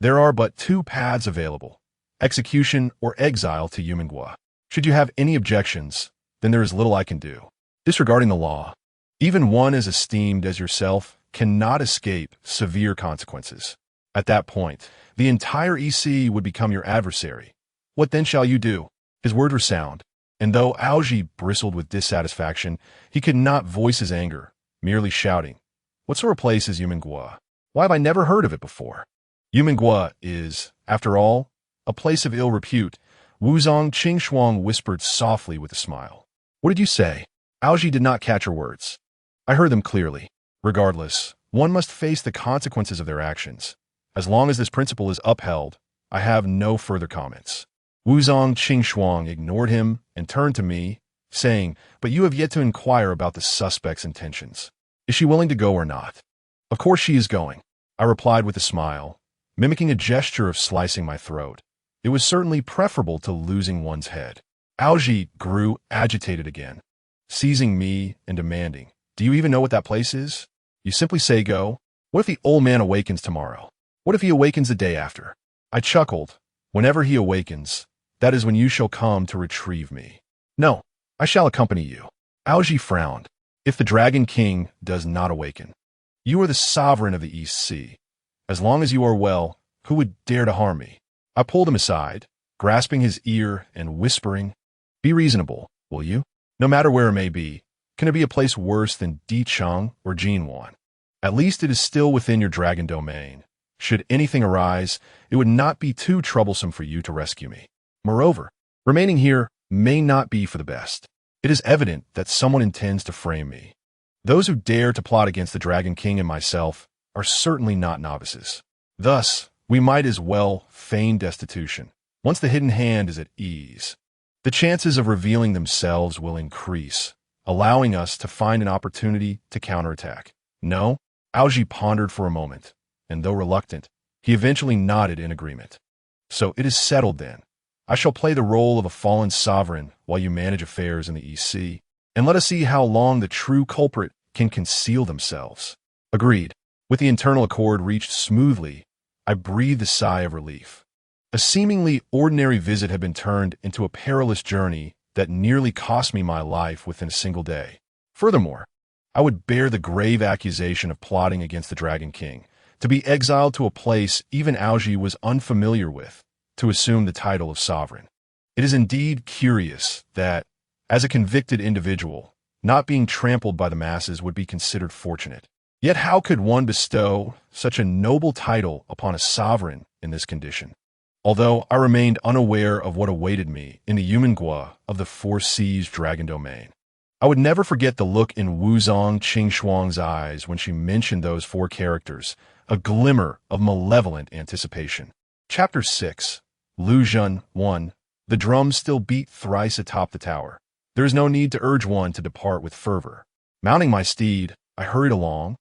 Speaker 1: there are but 2 paths available, execution or exile to Yumen. Should you have any objections, then there is little I can do." Disregarding the law, even one as esteemed as yourself cannot escape severe consequences. At that point, the entire EC would become your adversary. What then shall you do? His words were sound, and though Ouchi bristled with dissatisfaction, he could not voice his anger, merely shouting, "What sort of place is Yumen? Why have I never heard of it before?" Yumen is, after all, a place of ill repute, Wuzong Qingshuang whispered softly with a smile. "What did you say?" Ouchi did not catch her words. I heard them clearly. Regardless, one must face the consequences of their actions. As long as this principle is upheld, I have no further comments. Wuzong Qingshuang ignored him and turned to me, saying, "But you have yet to inquire about the suspect's intentions. Is she willing to go or not?" "Of course she is going," I replied with a smile, mimicking a gesture of slicing my throat. It was certainly preferable to losing one's head. Ouchi grew agitated again, seizing me and demanding, "Do you even know what that place is? You simply say go. What if the old man awakens tomorrow? What if he awakens the day after?" I chuckled. "Whenever he awakens, that is when you shall come to retrieve me." "No, I shall accompany you." Ouchi frowned. "If the Dragon King does not awaken, you are the sovereign of the East Sea. As long as you are well, who would dare to harm me?" I pulled him aside, grasping his ear and whispering, "Be reasonable, will you? No matter where it may be, can it be a place worse than Dicheng or Jinwan? At least it is still within your dragon domain. Should anything arise, it would not be too troublesome for you to rescue me. Moreover, remaining here may not be for the best. It is evident that someone intends to frame me. Those who dare to plot against the Dragon King and myself are certainly not novices. Thus, we might as well feign destitution. Once the hidden hand is at ease, the chances of revealing themselves will increase, allowing us to find an opportunity to counterattack." "No?" Ouchi pondered for a moment, and though reluctant, he eventually nodded in agreement. "So it is settled then. I shall play the role of a fallen sovereign while you manage affairs in the East Sea, and let us see how long the true culprit can conceal themselves." Agreed. With the internal accord reached smoothly, I breathed a sigh of relief. A seemingly ordinary visit had been turned into a perilous journey that nearly cost me my life within a single day. Furthermore, I would bear the grave accusation of plotting against the Dragon King, to be exiled to a place even Ouchi was unfamiliar with, to assume the title of sovereign. It is indeed curious that, as a convicted individual, not being trampled by the masses would be considered fortunate. Yet how could one bestow such a noble title upon a sovereign in this condition? Although I remained unaware of what awaited me in the Yumen of the Four Seas Dragon Domain, I would never forget the look in Wuzong Qingshuang's eyes when she mentioned those four characters, a glimmer of malevolent anticipation. Chapter 6. Lu Zhen 1. The drums still beat thrice atop the tower. There is no need to urge one to depart with fervor. Mounting my steed, I hurried along,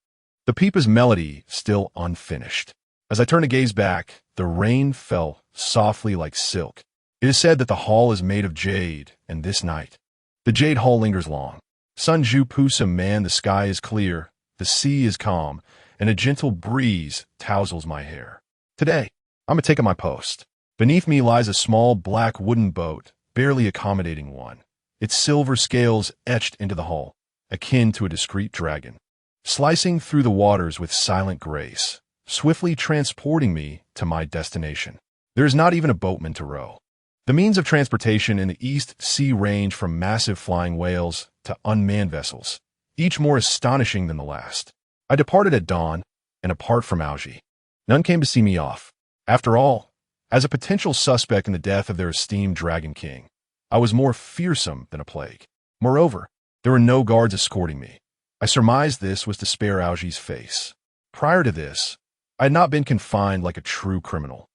Speaker 1: the pipa's melody still unfinished. As I turned to gaze back, the rain fell softly like silk. It is said that the hall is made of jade, and this night, the jade hall lingers long. Sun Ju Pusa man, the sky is clear, the sea is calm, and a gentle breeze tousles my hair. Today, I'm taking my post. Beneath me lies a small black wooden boat, barely accommodating one, its silver scales etched into the hull, akin to a discreet dragon, slicing through the waters with silent grace, swiftly transporting me to my destination. There is not even a boatman to row. The means of transportation in the East Sea range from massive flying whales to unmanned vessels, each more astonishing than the last. I departed at dawn, and apart from Algie, none came to see me off. After all, as a potential suspect in the death of their esteemed Dragon King, I was more fearsome than a plague. Moreover, there were no guards escorting me. I surmised this was to spare Algie's face. Prior to this, I had not been confined like a true criminal.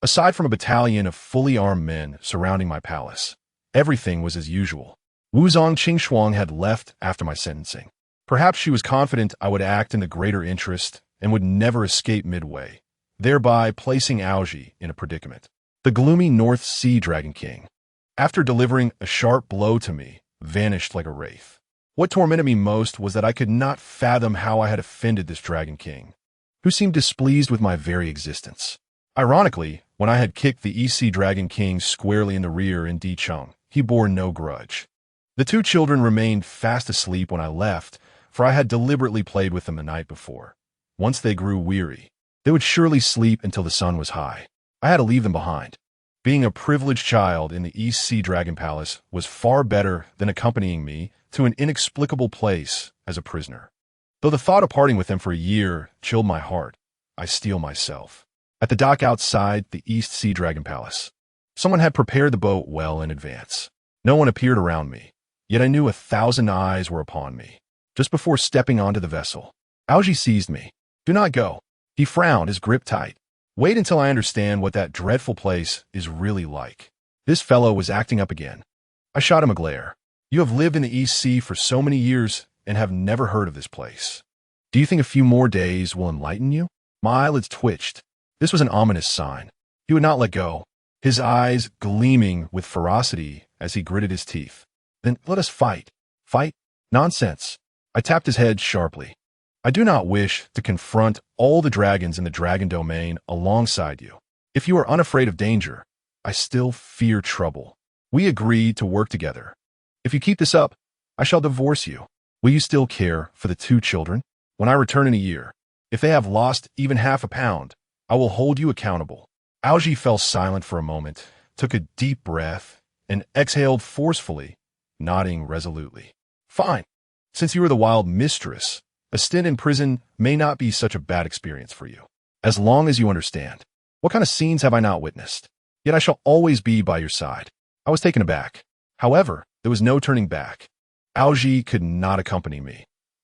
Speaker 1: Aside from a battalion of fully armed men surrounding my palace, everything was as usual. Wuzong Qingshuang had left after my sentencing. Perhaps she was confident I would act in the greater interest and would never escape midway, thereby placing Algie in a predicament. The gloomy North Sea Dragon King, after delivering a sharp blow to me, vanished like a wraith. What tormented me most was that I could not fathom how I had offended this Dragon King, who seemed displeased with my very existence. Ironically, when I had kicked the East Sea Dragon King squarely in the rear in Dicheng, he bore no grudge. The two children remained fast asleep when I left, for I had deliberately played with them the night before. Once they grew weary, they would surely sleep until the sun was high. I had to leave them behind. Being a privileged child in the East Sea Dragon Palace was far better than accompanying me to an inexplicable place as a prisoner. Though the thought of parting with them for a year chilled my heart, I steel myself. At the dock outside the East Sea Dragon Palace, someone had prepared the boat well in advance. No one appeared around me, yet I knew 1,000 eyes were upon me. Just before stepping onto the vessel, Algie seized me. "Do not go." He frowned, his grip tight. "Wait until I understand what that dreadful place is really like." This fellow was acting up again. I shot him a glare. "You have lived in the East Sea for so many years and have never heard of this place. Do you think a few more days will enlighten you?" My eyelids twitched. This was an ominous sign. He would not let go, his eyes gleaming with ferocity as he gritted his teeth. "Then let us fight." "Fight? Nonsense." I tapped his head sharply. "I do not wish to confront all the dragons in the dragon domain alongside you. If you are unafraid of danger, I still fear trouble. We agreed to work together. If you keep this up, I shall divorce you. Will you still care for the two children? When I return in a year, if they have lost even half a pound, I will hold you accountable." Algie fell silent for a moment, took a deep breath, and exhaled forcefully, nodding resolutely. "Fine. Since you are the wild mistress, a stint in prison may not be such a bad experience for you, as long as you understand. What kind of scenes have I not witnessed? Yet I shall always be by your side." I was taken aback. However, there was no turning back. Algie could not accompany me.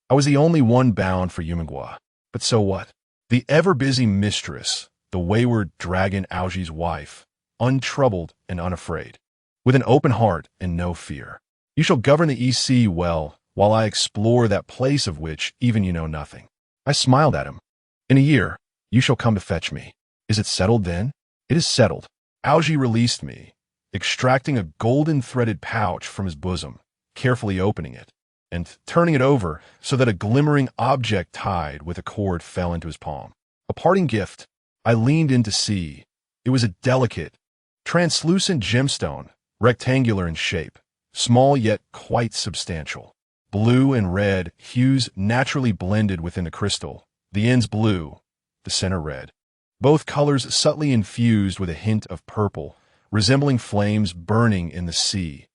Speaker 1: I was the only one bound for Yumengua. But so what? The ever-busy mistress, the wayward dragon Algie's wife, untroubled and unafraid, with an open heart and no fear. You shall govern the East Sea well, while I explore that place of which even you know nothing. I smiled at him. "In a year, you shall come to fetch me. Is it settled then?" "It is settled." Algie released me, extracting a golden-threaded pouch from his bosom, carefully opening it, and turning it over so that a glimmering object tied with a cord fell into his palm. A parting gift. I leaned in to see. It was a delicate, translucent gemstone, rectangular in shape, small yet quite substantial. Blue and red hues naturally blended within the crystal, the ends blue, the center red. Both colors subtly infused with a hint of purple, resembling flames burning in the sea,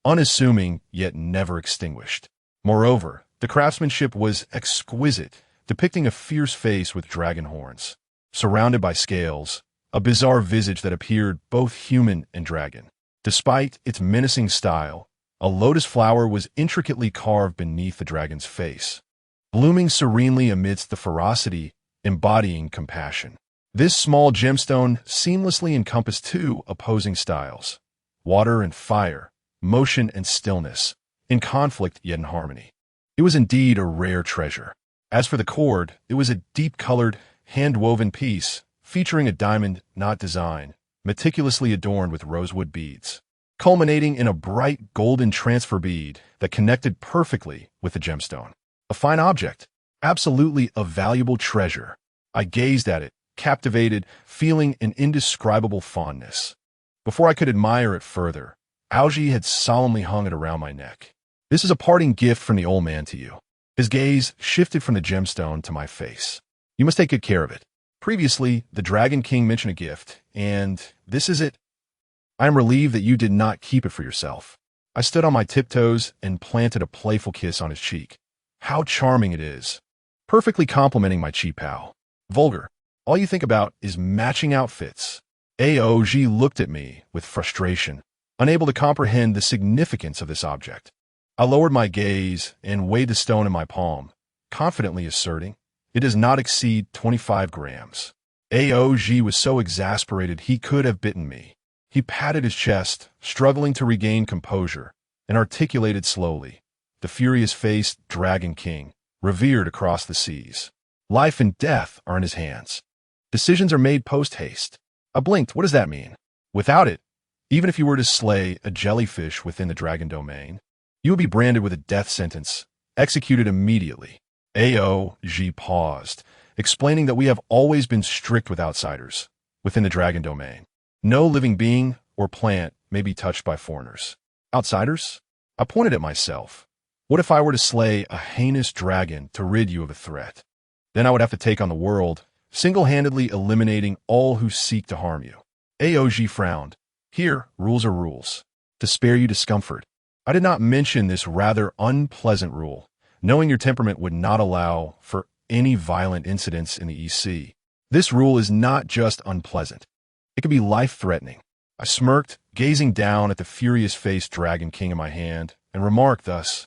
Speaker 1: unassuming yet never extinguished. Moreover, the craftsmanship was exquisite, depicting a fierce face with dragon horns, surrounded by scales, a bizarre visage that appeared both human and dragon. Despite its menacing style, A lotus flower was intricately carved beneath the dragon's face, blooming serenely amidst the ferocity, embodying compassion. This small gemstone seamlessly encompassed two opposing styles, water and fire, motion and stillness, in conflict yet in harmony. It was indeed a rare treasure. As for the cord, it was a deep-colored, hand-woven piece, featuring a diamond knot design, meticulously adorned with rosewood beads, culminating in a bright golden transfer bead that connected perfectly with the gemstone. A fine object, absolutely a valuable treasure. I gazed at it, captivated, feeling an indescribable fondness. Before I could admire it further, Aoji had solemnly hung it around my neck. "This is a parting gift from the old man to you." His gaze shifted from the gemstone to my face. "You must take good care of it. Previously, the Dragon King mentioned a gift, and this is it. I am relieved that you did not keep it for yourself." I stood on my tiptoes and planted a playful kiss on his cheek. "How charming it is. Perfectly complementing my chi pao. Vulgar. All you think about is matching outfits." Aoji looked at me with frustration, unable to comprehend the significance of this object. I lowered my gaze and weighed the stone in my palm, confidently asserting, "It does not exceed 25 grams. Aoji was so exasperated he could have bitten me. He patted his chest, struggling to regain composure, and articulated slowly, "The furious-faced Dragon King, revered across the seas. Life and death are in his hands. Decisions are made post-haste." I blinked. What does that mean? Without it, even if you were to slay a jellyfish within the dragon domain, you would be branded with a death sentence, executed immediately. Aoji paused, explaining that we have always been strict with outsiders within the dragon domain. No living being or plant may be touched by foreigners. Outsiders? I pointed at myself. What if I were to slay a heinous dragon to rid you of a threat? Then I would have to take on the world, single-handedly eliminating all who seek to harm you. Aoji frowned. "Here, rules are rules. To spare you discomfort." I did not mention this rather unpleasant rule, knowing your temperament would not allow for any violent incidents in the EC. This rule is not just unpleasant. It could be life-threatening. I smirked, gazing down at the furious-faced Dragon King in my hand, and remarked thus,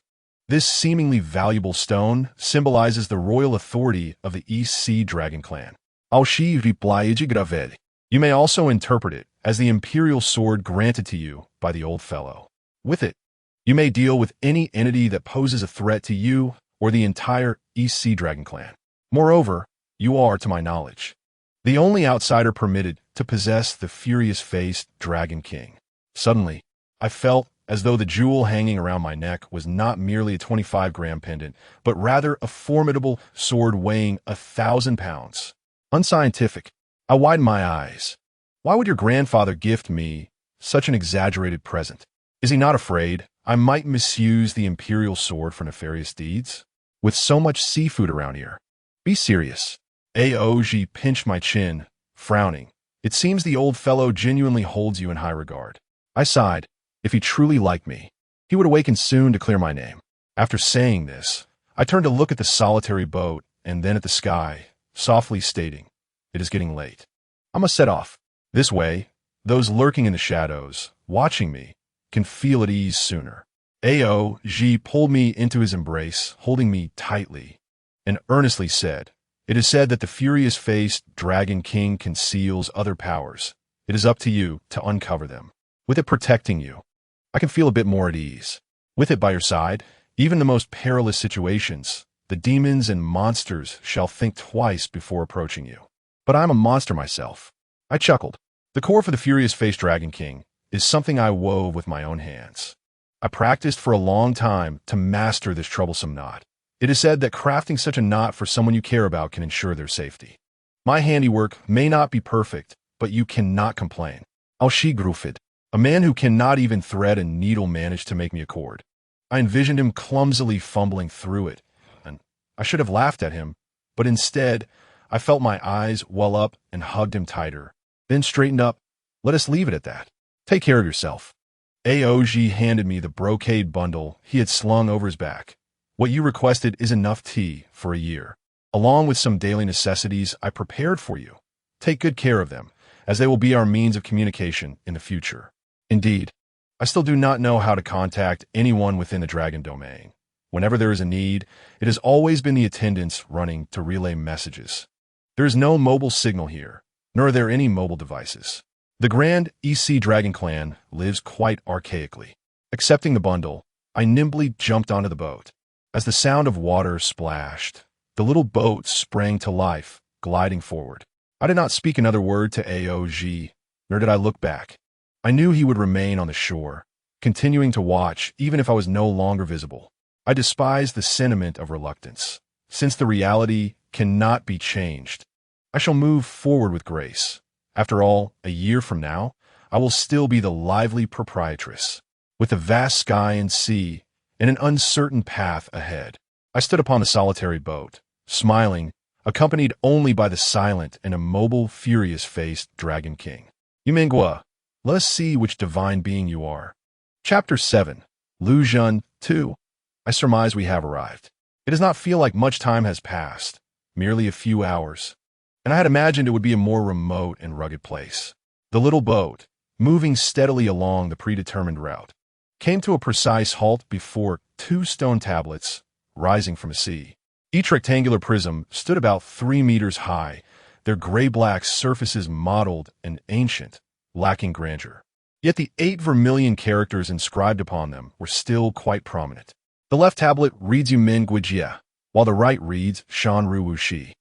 Speaker 1: "This seemingly valuable stone symbolizes the royal authority of the EC Dragon Clan. You may also interpret it as the imperial sword granted to you by the old fellow. With it, you may deal with any entity that poses a threat to you or the entire EC Dragon Clan. Moreover, you are, to my knowledge, the only outsider permitted to possess the furious-faced Dragon King." Suddenly, I felt as though the jewel hanging around my neck was not merely a 25-gram pendant, but rather a formidable sword weighing 1,000 pounds. Unscientific. I widened my eyes. Why would your grandfather gift me such an exaggerated present? Is he not afraid I might misuse the imperial sword for nefarious deeds? With so much seafood around here. Be serious. Aoji pinched my chin, frowning. "It seems the old fellow genuinely holds you in high regard." I sighed. If he truly liked me, he would awaken soon to clear my name. After saying this, I turned to look at the solitary boat and then at the sky, softly stating, "It is getting late. I must set off. This way, those lurking in the shadows, watching me, can feel at ease sooner." Aoji pulled me into his embrace, holding me tightly, and earnestly said, "It is said that the furious-faced Dragon King conceals other powers. It is up to you to uncover them. With it protecting you, I can feel a bit more at ease. With it by your side, even in the most perilous situations, the demons and monsters shall think twice before approaching you. But I am a monster myself." I chuckled. The core for the furious-faced Dragon King is something I wove with my own hands. I practiced for a long time to master this troublesome knot. It is said that crafting such a knot for someone you care about can ensure their safety. My handiwork may not be perfect, but you cannot complain. Grufid. A man who cannot even thread a needle managed to make me a cord. I envisioned him clumsily fumbling through it, and I should have laughed at him, but instead, I felt my eyes well up and hugged him tighter, then straightened up. "Let us leave it at that. Take care of yourself." Aoji handed me the brocade bundle he had slung over his back. "What you requested is enough tea for a year, along with some daily necessities I prepared for you. Take good care of them, as they will be our means of communication in the future." Indeed, I still do not know how to contact anyone within the dragon domain. Whenever there is a need, it has always been the attendants running to relay messages. There is no mobile signal here, nor are there any mobile devices. The Grand EC Dragon Clan lives quite archaically. Accepting the bundle, I nimbly jumped onto the boat. As the sound of water splashed, the little boat sprang to life, gliding forward. I did not speak another word to AOG, nor did I look back. I knew he would remain on the shore, continuing to watch even if I was no longer visible. I despised the sentiment of reluctance. Since the reality cannot be changed, I shall move forward with grace. After all, a year from now, I will still be the lively proprietress, with the vast sky and sea and an uncertain path ahead. I stood upon the solitary boat, smiling, accompanied only by the silent and immobile, furious-faced Dragon King. Yumengua, let us see which divine being you are. Chapter 7. Lu Jun 2. I surmise we have arrived. It does not feel like much time has passed, merely a few hours, and I had imagined it would be a more remote and rugged place. The little boat, moving steadily along the predetermined route, came to a precise halt before 2 stone tablets rising from a sea. Each rectangular prism stood about 3 meters high, their gray-black surfaces mottled and ancient, lacking grandeur. Yet the 8 vermilion characters inscribed upon them were still quite prominent. The left tablet reads Yumen Guijia, while the right reads Shanru Wuxi.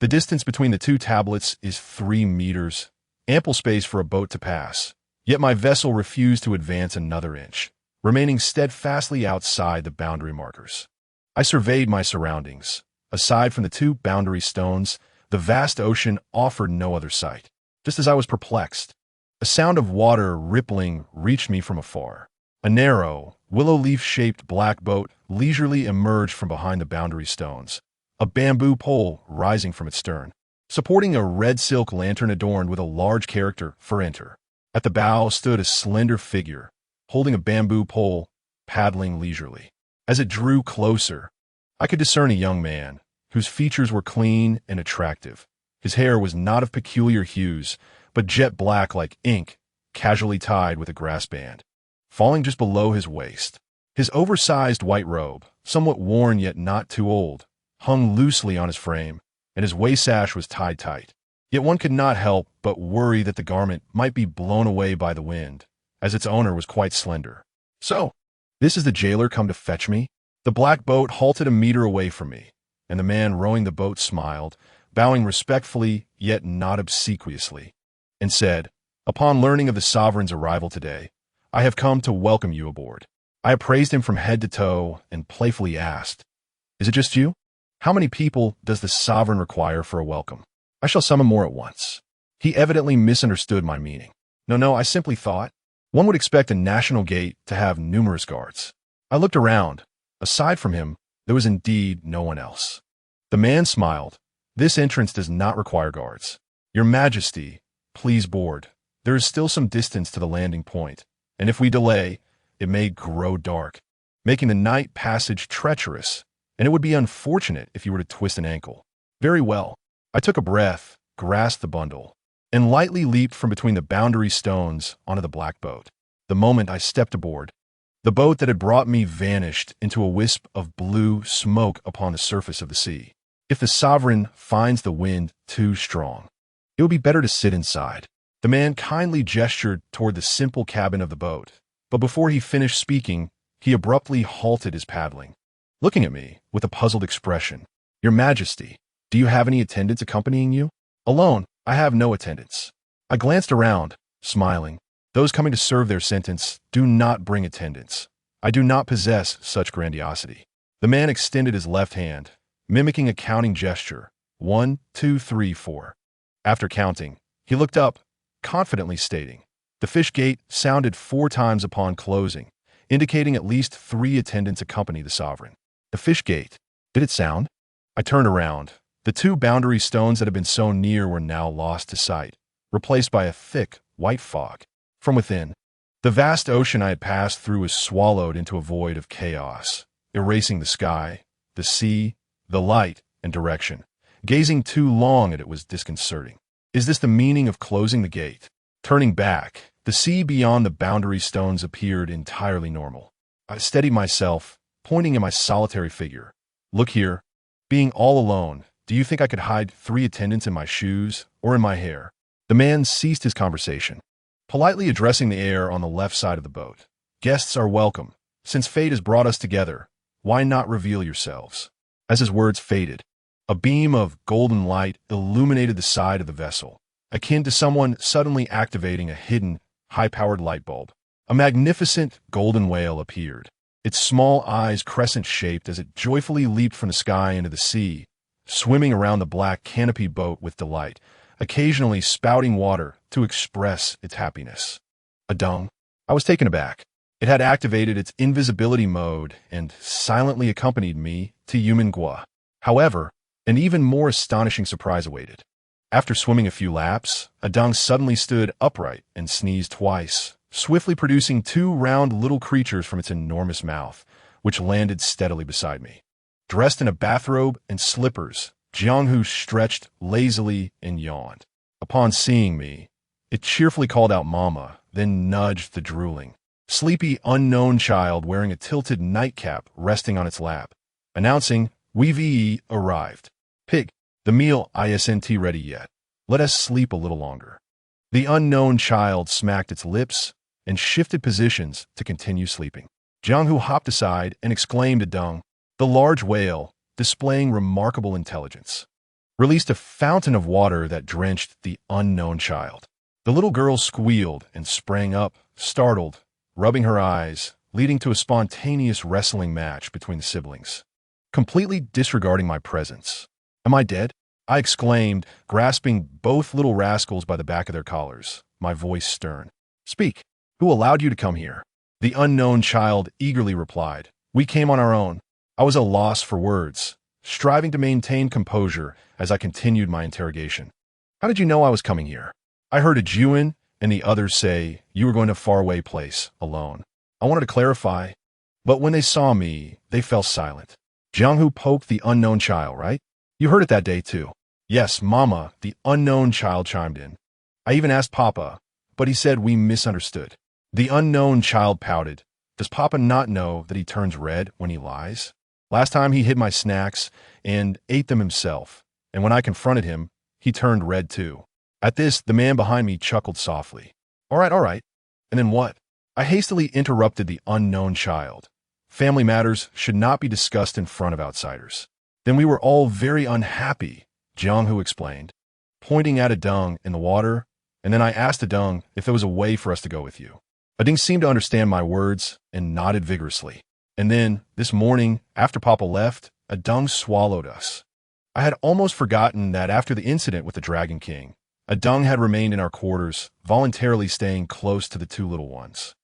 Speaker 1: The distance between the 2 tablets is 3 meters, ample space for a boat to pass, yet my vessel refused to advance another inch, remaining steadfastly outside the boundary markers. I surveyed my surroundings. Aside from the 2 boundary stones, the vast ocean offered no other sight. Just as I was perplexed, a sound of water rippling reached me from afar. A narrow, willow leaf-shaped black boat leisurely emerged from behind the boundary stones, a bamboo pole rising from its stern, supporting a red silk lantern adorned with a large character for enter. At the bow stood a slender figure, holding a bamboo pole, paddling leisurely. As it drew closer, I could discern a young man, whose features were clean and attractive. His hair was not of peculiar hues, but jet black like ink, casually tied with a grass band, falling just below his waist. His oversized white robe, somewhat worn yet not too old, hung loosely on his frame, and his waist sash was tied tight. Yet one could not help but worry that the garment might be blown away by the wind, as its owner was quite slender. So, this is the jailer come to fetch me? The black boat halted a meter away from me, and the man rowing the boat smiled, bowing respectfully yet not obsequiously, and said, "Upon learning of the sovereign's arrival today, I have come to welcome you aboard." I appraised him from head to toe and playfully asked, "Is it just you? How many people does the sovereign require for a welcome? I shall summon more at once." He evidently misunderstood my meaning. No, I simply thought one would expect a national gate to have numerous guards. I looked around. Aside from him, there was indeed no one else. The man smiled. "This entrance does not require guards. Your Majesty, please board. There is still some distance to the landing point, and if we delay, it may grow dark, making the night passage treacherous, and it would be unfortunate if you were to twist an ankle." Very well. I took a breath, grasped the bundle, and lightly leaped from between the boundary stones onto the black boat. The moment I stepped aboard, the boat that had brought me vanished into a wisp of blue smoke upon the surface of the sea. If the sovereign finds the wind too strong, it would be better to sit inside. The man kindly gestured toward the simple cabin of the boat, but before he finished speaking, he abruptly halted his paddling, looking at me with a puzzled expression. "Your Majesty, do you have any attendants accompanying you?" "Alone, I have no attendants." I glanced around, smiling. Those coming to serve their sentence do not bring attendants. I do not possess such grandiosity. The man extended his left hand, mimicking a counting gesture. 1, 2, 3, 4. After counting, he looked up, confidently stating, "The fish gate sounded 4 times upon closing, indicating at least 3 attendants accompany the sovereign." The fish gate. Did it sound? I turned around. The 2 boundary stones that had been so near were now lost to sight, replaced by a thick, white fog. From within, the vast ocean I had passed through was swallowed into a void of chaos, erasing the sky, the sea, the light, and direction. Gazing too long at it was disconcerting. Is this the meaning of closing the gate? Turning back, The sea beyond the boundary stones appeared entirely normal. I steadied myself, pointing at my solitary figure. Look here. Being all alone, do you think I could hide 3 attendants in my shoes or in my hair? The man ceased his conversation, politely addressing the air on the left side of the boat. Guests are welcome. Since fate has brought us together, why not reveal yourselves? As his words faded, a beam of golden light illuminated the side of the vessel, akin to someone suddenly activating a hidden, high-powered light bulb. A magnificent golden whale appeared, its small eyes crescent-shaped as it joyfully leaped from the sky into the sea, swimming around the black canopied boat with delight, occasionally spouting water to express its happiness. A dung. I was taken aback. It had activated its invisibility mode and silently accompanied me to Yumen. However, an even more astonishing surprise awaited. After swimming a few laps, a dung suddenly stood upright and sneezed twice, swiftly producing 2 round little creatures from its enormous mouth, which landed steadily beside me. Dressed in a bathrobe and slippers, Jianghu stretched lazily and yawned. Upon seeing me, it cheerfully called out Mama, then nudged the drooling, sleepy unknown child wearing a tilted nightcap resting on its lap, announcing, "We've arrived. Pig, the meal isn't ready yet. Let us sleep a little longer." The unknown child smacked its lips and shifted positions to continue sleeping. Jianghu hopped aside and exclaimed at Dung. The large whale, displaying remarkable intelligence, released a fountain of water that drenched the unknown child. The little girl squealed and sprang up, startled, rubbing her eyes, leading to a spontaneous wrestling match between the siblings. Completely disregarding my presence. "Am I dead?" I exclaimed, grasping both little rascals by the back of their collars, my voice stern. "Speak. Who allowed you to come here?" The unknown child eagerly replied. "We came on our own." I was at a loss for words, striving to maintain composure as I continued my interrogation. "How did you know I was coming here?" "I heard a Juan and the others say you were going to a faraway place, alone." I wanted to clarify, but when they saw me, they fell silent. Jianghu poked the unknown child, right? "You heard it that day, too." "Yes, Mama," the unknown child chimed in. "I even asked Papa, but he said we misunderstood." The unknown child pouted. "Does Papa not know that he turns red when he lies? Last time he hid my snacks and ate them himself, and when I confronted him, he turned red too." At this, the man behind me chuckled softly. All right. And then what?" I hastily interrupted the unknown child. "Family matters should not be discussed in front of outsiders." "Then we were all very unhappy," Jianghu explained, pointing at a dung in the water, and then I asked the dung if there was a way for us to go with you. Ading seemed to understand my words and nodded vigorously. And then, this morning, after Papa left, a dung swallowed us. I had almost forgotten that after the incident with the Dragon King, a dung had remained in our quarters, voluntarily staying close to the 2 little ones,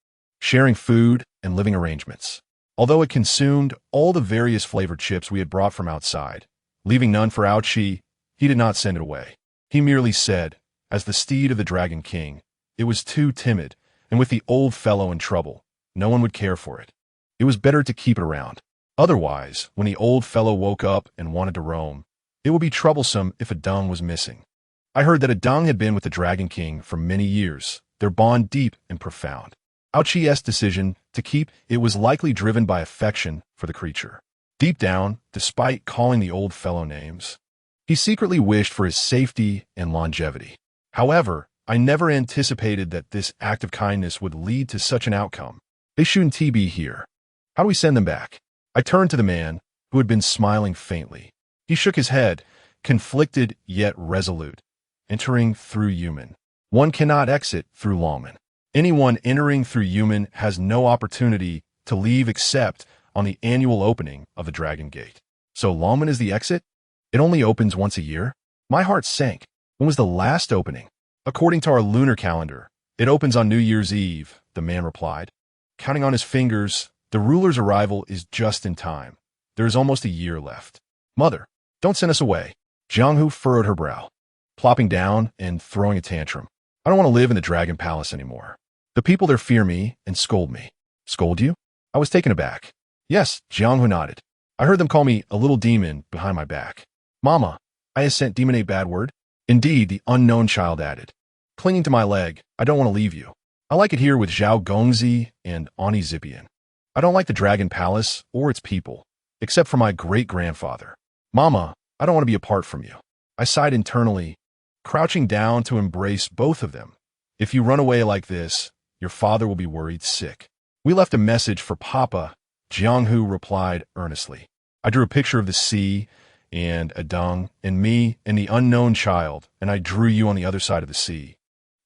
Speaker 1: sharing food and living arrangements. Although it consumed all the various flavored chips we had brought from outside, leaving none for Ouchi, he did not send it away. He merely said, as the steed of the Dragon King, it was too timid, and with the old fellow in trouble, no one would care for it. It was better to keep it around. Otherwise, when the old fellow woke up and wanted to roam, it would be troublesome if a dung was missing. I heard that a dung had been with the Dragon King for many years, their bond deep and profound. Ouchi's decision to keep it was likely driven by affection for the creature. Deep down, despite calling the old fellow names, he secretly wished for his safety and longevity. However, I never anticipated that this act of kindness would lead to such an outcome. They shouldn't be here. How do we send them back? I turned to the man, who had been smiling faintly. He shook his head, conflicted yet resolute. Entering through Yumen. One cannot exit through Lawman. Anyone entering through Yumen has no opportunity to leave except on the annual opening of the Dragon Gate. So Lawman is the exit? It only opens once a year? My heart sank. When was the last opening? According to our lunar calendar, it opens on New Year's Eve, the man replied. Counting on his fingers, the ruler's arrival is just in time. There is almost a year left. Mother, don't send us away. Jianghu furrowed her brow, plopping down and throwing a tantrum. I don't want to live in the Dragon Palace anymore. The people there fear me and scold me. Scold you? I was taken aback. Yes, Jianghu nodded. I heard them call me a little demon behind my back. Mama, I assent demon a bad word? Indeed, the unknown child added. Clinging to my leg, I don't want to leave you. I like it here with Zhao Gongzi and Ani Zipian. I don't like the Dragon Palace or its people, except for my great-grandfather. Mama, I don't want to be apart from you. I sighed internally, crouching down to embrace both of them. If you run away like this, your father will be worried sick. We left a message for Papa, Jianghu replied earnestly. I drew a picture of the sea and Adang and me and the unknown child, and I drew you on the other side of the sea.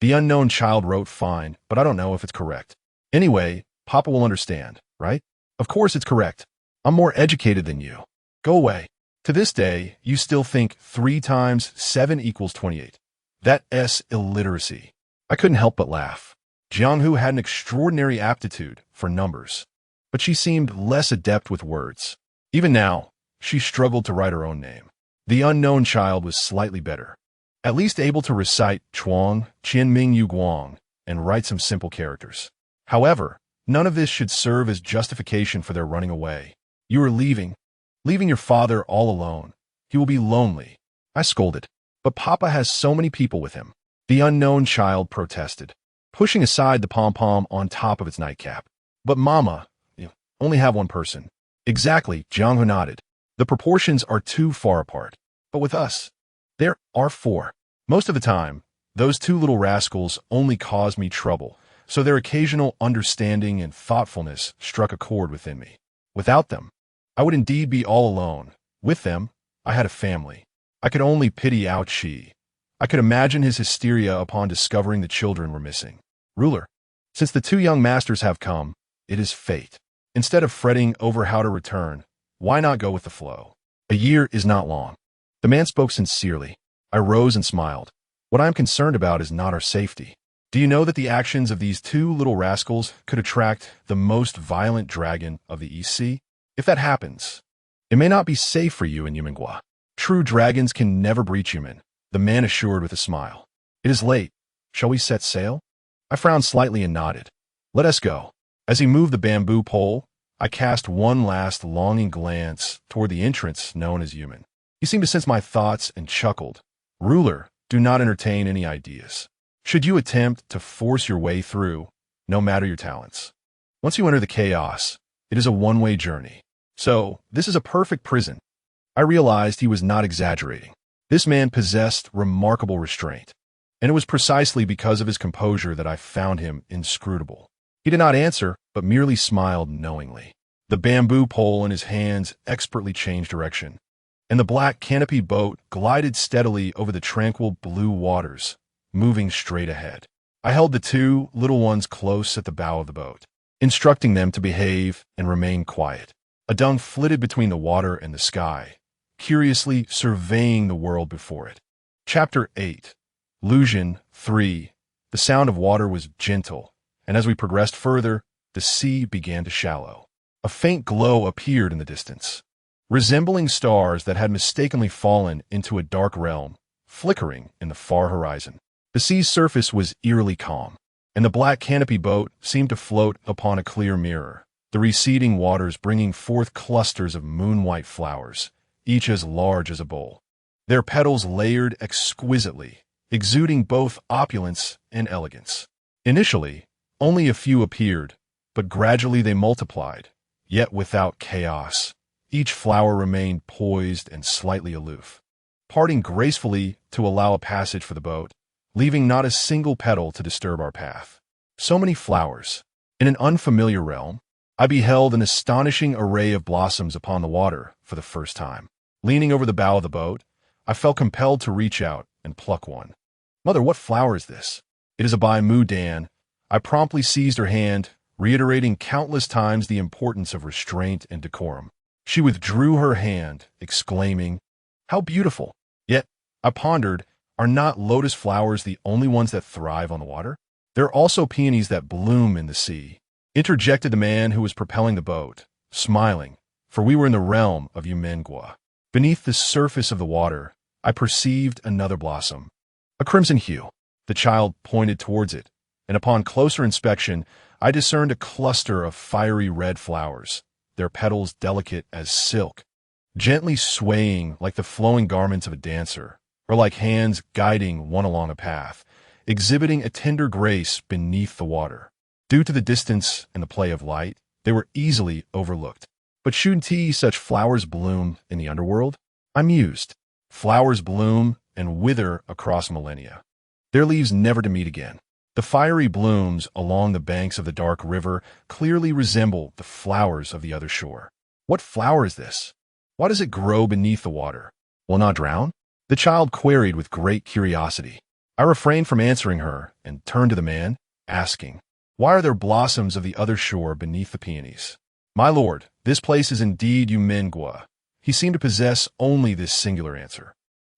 Speaker 1: The unknown child wrote fine, but I don't know if it's correct. Anyway, Papa will understand, right? Of course it's correct. I'm more educated than you. Go away. To this day, you still think 3 times 7 equals 28. That's illiteracy. I couldn't help but laugh. Jianghu had an extraordinary aptitude for numbers, but she seemed less adept with words. Even now, she struggled to write her own name. The unknown child was slightly better, at least able to recite Chuang, Qianming Yu Guang, and write some simple characters. However, none of this should serve as justification for their running away. You are leaving your father all alone. He will be lonely. I scolded. But Papa has so many people with him. The unknown child protested, pushing aside the pom-pom on top of its nightcap. But Mama, you only have one person. Exactly, Jianghu nodded. The proportions are too far apart. But with us, there are 4. Most of the time, those 2 little rascals only cause me trouble, so their occasional understanding and thoughtfulness struck a chord within me. Without them, I would indeed be all alone. With them, I had a family. I could only pity Ao Qi. I could imagine his hysteria upon discovering the children were missing. Ruler, since the 2 young masters have come, it is fate. Instead of fretting over how to return, why not go with the flow? A year is not long. The man spoke sincerely. I rose and smiled. What I am concerned about is not our safety. Do you know that the actions of these 2 little rascals could attract the most violent dragon of the East Sea? If that happens, it may not be safe for you in Yumengua. True dragons can never breach Yumen, the man assured with a smile. It is late. Shall we set sail? I frowned slightly and nodded. Let us go. As he moved the bamboo pole, I cast one last longing glance toward the entrance known as Yumen. He seemed to sense my thoughts and chuckled. Ruler, do not entertain any ideas. Should you attempt to force your way through, no matter your talents. Once you enter the chaos, it is a one-way journey. So, this is a perfect prison. I realized he was not exaggerating. This man possessed remarkable restraint, and it was precisely because of his composure that I found him inscrutable. He did not answer, but merely smiled knowingly. The bamboo pole in his hands expertly changed direction, and the black canopy boat glided steadily over the tranquil blue waters, moving straight ahead. I held the 2 little ones close at the bow of the boat, instructing them to behave and remain quiet. Adang flitted between the water and the sky, curiously surveying the world before it. Chapter 8. Lucian 3. The sound of water was gentle, and as we progressed further, the sea began to shallow. A faint glow appeared in the distance, resembling stars that had mistakenly fallen into a dark realm, flickering in the far horizon. The sea's surface was eerily calm, and the black canopy boat seemed to float upon a clear mirror, the receding waters bringing forth clusters of moon-white flowers, each as large as a bowl. Their petals layered exquisitely, exuding both opulence and elegance. Initially, only a few appeared, but gradually they multiplied, yet without chaos. Each flower remained poised and slightly aloof, parting gracefully to allow a passage for the boat, leaving not a single petal to disturb our path. So many flowers. In an unfamiliar realm, I beheld an astonishing array of blossoms upon the water for the first time. Leaning over the bow of the boat, I felt compelled to reach out and pluck one. Mother, what flower is this? It is a Bai Mu Dan. I promptly seized her hand, reiterating countless times the importance of restraint and decorum. She withdrew her hand, exclaiming, "How beautiful!" Yet, I pondered, are not lotus flowers the only ones that thrive on the water? There are also peonies that bloom in the sea, interjected the man who was propelling the boat, smiling, for we were in the realm of Yumengua. Beneath the surface of the water, I perceived another blossom, a crimson hue. The child pointed towards it, and upon closer inspection, I discerned a cluster of fiery red flowers, their petals delicate as silk, gently swaying like the flowing garments of a dancer, or like hands guiding one along a path. exhibiting a tender grace beneath the water. Due to the distance and the play of light, they were easily overlooked. But shouldn't such flowers bloom in the underworld? I mused. Flowers bloom and wither across millennia, their leaves never to meet again. The fiery blooms along the banks of the dark river clearly resemble the flowers of the other shore. What flower is this? Why does it grow beneath the water? Will not drown? The child queried with great curiosity. I refrained from answering her and turned to the man, asking, "Why are there blossoms of the other shore beneath the peonies?" "My lord, this place is indeed Yumen." He seemed to possess only this singular answer.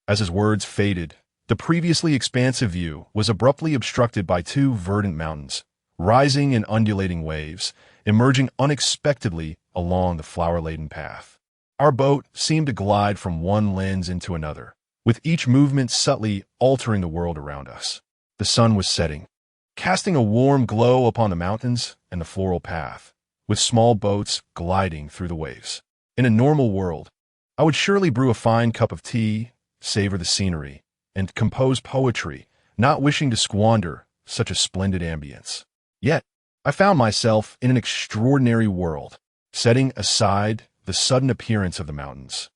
Speaker 1: As his words faded, the previously expansive view was abruptly obstructed by two verdant mountains, rising in undulating waves, emerging unexpectedly along the flower-laden path. Our boat seemed to glide from one lens into another, with each movement subtly altering the world around us. The sun was setting, casting a warm glow upon the mountains and the floral path, with small boats gliding through the waves. In a normal world, I would surely brew a fine cup of tea, savor the scenery, and compose poetry, not wishing to squander such a splendid ambience. Yet, I found myself in an extraordinary world, setting aside the sudden appearance of the mountains.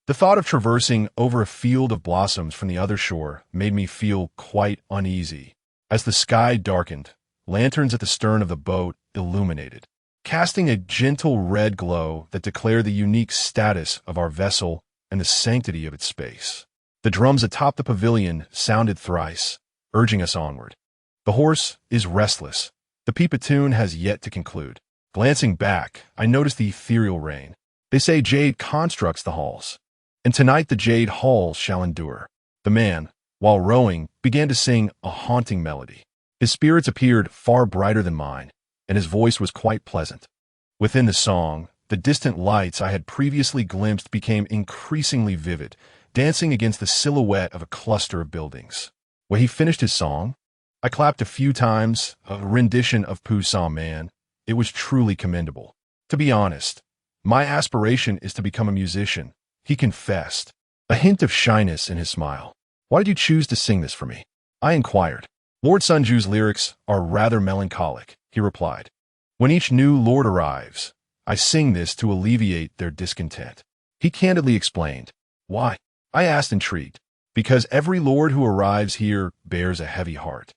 Speaker 1: The thought of traversing over a field of blossoms from the other shore made me feel quite uneasy. As the sky darkened, lanterns at the stern of the boat illuminated, casting a gentle red glow that declared the unique status of our vessel and the sanctity of its space. The drums atop the pavilion sounded thrice, urging us onward. The horse is restless. The peep-a-tune has yet to conclude. Glancing back, I noticed the ethereal rain. They say jade constructs the halls, and tonight the jade halls shall endure. The man, while rowing, began to sing a haunting melody. His spirits appeared far brighter than mine, and his voice was quite pleasant. Within the song, the distant lights I had previously glimpsed became increasingly vivid, dancing against the silhouette of a cluster of buildings. When he finished his song, I clapped a few times, a rendition of Poussin Man. It was truly commendable. To be honest, my aspiration is to become a musician, he confessed, a hint of shyness in his smile. Why did you choose to sing this for me? I inquired. Lord Sun Ju's lyrics are rather melancholic, he replied. When each new lord arrives, I sing this to alleviate their discontent. He candidly explained. Why? I asked, intrigued. Because every lord who arrives here bears a heavy heart,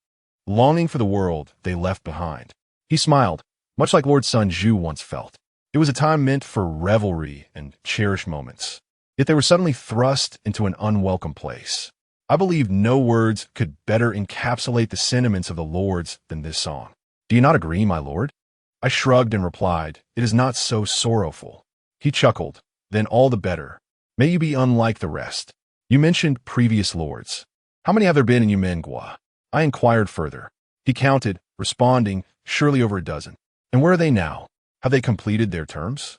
Speaker 1: longing for the world they left behind. He smiled, much like Lord Sun Ju once felt. It was a time meant for revelry and cherished moments. Yet they were suddenly thrust into an unwelcome place. I believe no words could better encapsulate the sentiments of the lords than this song. Do you not agree, my lord? I shrugged and replied, it is not so sorrowful. He chuckled, then all the better. May you be unlike the rest. You mentioned previous lords. How many have there been in Yumen? I inquired further. He counted, responding, surely over a dozen. And where are they now? Have they completed their terms?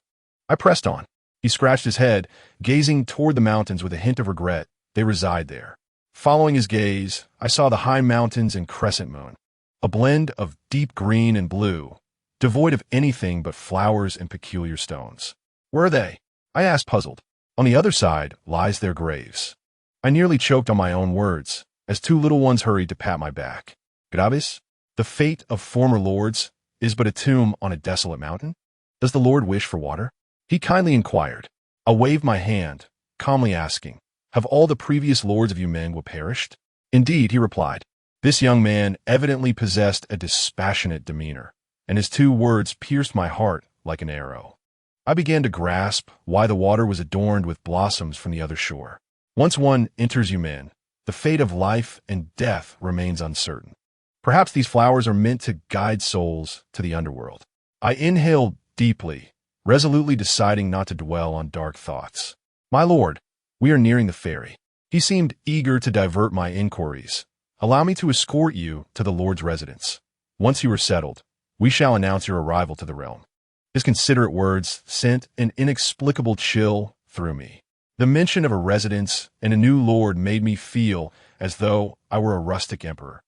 Speaker 1: I pressed on. He scratched his head, gazing toward the mountains with a hint of regret. They reside there. Following his gaze, I saw the high mountains and crescent moon, a blend of deep green and blue, devoid of anything but flowers and peculiar stones. Where are they? I asked, puzzled. On the other side lies their graves. I nearly choked on my own words, as two little ones hurried to pat my back. Graves? The fate of former lords is but a tomb on a desolate mountain? Does the Lord wish for water? He kindly inquired. I waved my hand, calmly asking, have all the previous lords of Yumen perished? Indeed, he replied. This young man evidently possessed a dispassionate demeanor, and his two words pierced my heart like an arrow. I began to grasp why the water was adorned with blossoms from the other shore. Once one enters Yumen, the fate of life and death remains uncertain. Perhaps these flowers are meant to guide souls to the underworld. I inhaled deeply, resolutely deciding not to dwell on dark thoughts. My lord, we are nearing the ferry. He seemed eager to divert my inquiries. Allow me to escort you to the lord's residence. Once you are settled, we shall announce your arrival to the realm. His considerate words sent an inexplicable chill through me. The mention of a residence and a new lord made me feel as though I were a rustic emperor.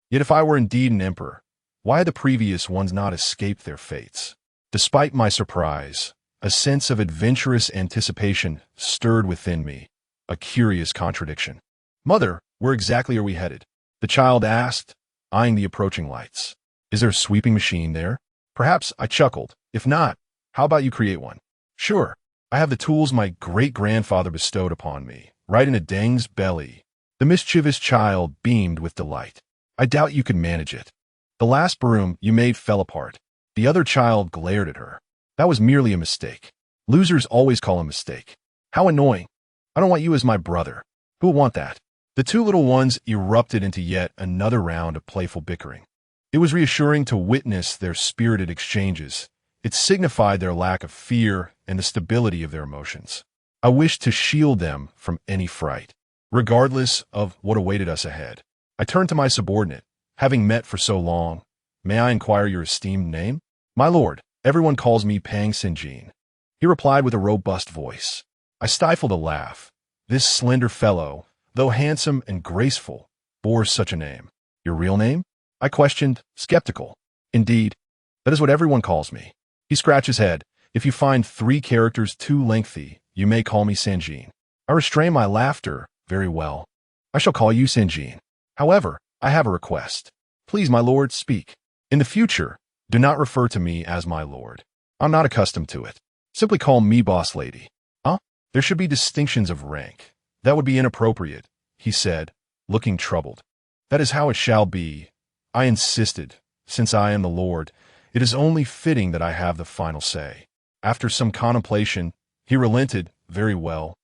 Speaker 1: Yet if I were indeed an emperor, why had the previous ones not escaped their fates? Despite my surprise, a sense of adventurous anticipation stirred within me, a curious contradiction. Mother, where exactly are we headed? The child asked, eyeing the approaching lights. Is there a sweeping machine there? Perhaps, I chuckled. If not, how about you create one? Sure. I have the tools my great-grandfather bestowed upon me, right in a Deng's belly. The mischievous child beamed with delight. I doubt you could manage it. The last broom you made fell apart. The other child glared at her. That was merely a mistake. Losers always call a mistake. How annoying. I don't want you as my brother. Who will want that? The two little ones erupted into yet another round of playful bickering. It was reassuring to witness their spirited exchanges. It signified their lack of fear and the stability of their emotions. I wished to shield them from any fright, regardless of what awaited us ahead. I turned to my subordinate. Having met for so long, may I inquire your esteemed name? My lord, everyone calls me Pang Sinjin. He replied with a robust voice. I stifled a laugh. This slender fellow, though handsome and graceful, bore such a name. Your real name? I questioned, skeptical. Indeed, that is what everyone calls me. He scratched his head. If you find 3 characters too lengthy, you may call me Sanjin. I restrained my laughter. Very well. I shall call you Sanjin. However, I have a request. Please, my lord, speak. In the future, do not refer to me as my lord. I'm not accustomed to it. Simply call me boss lady. Huh? There should be distinctions of rank. That would be inappropriate, he said, looking troubled. That is how it shall be. I insisted. Since I am the lord, it is only fitting that I have the final say. After some contemplation, he relented. Very well.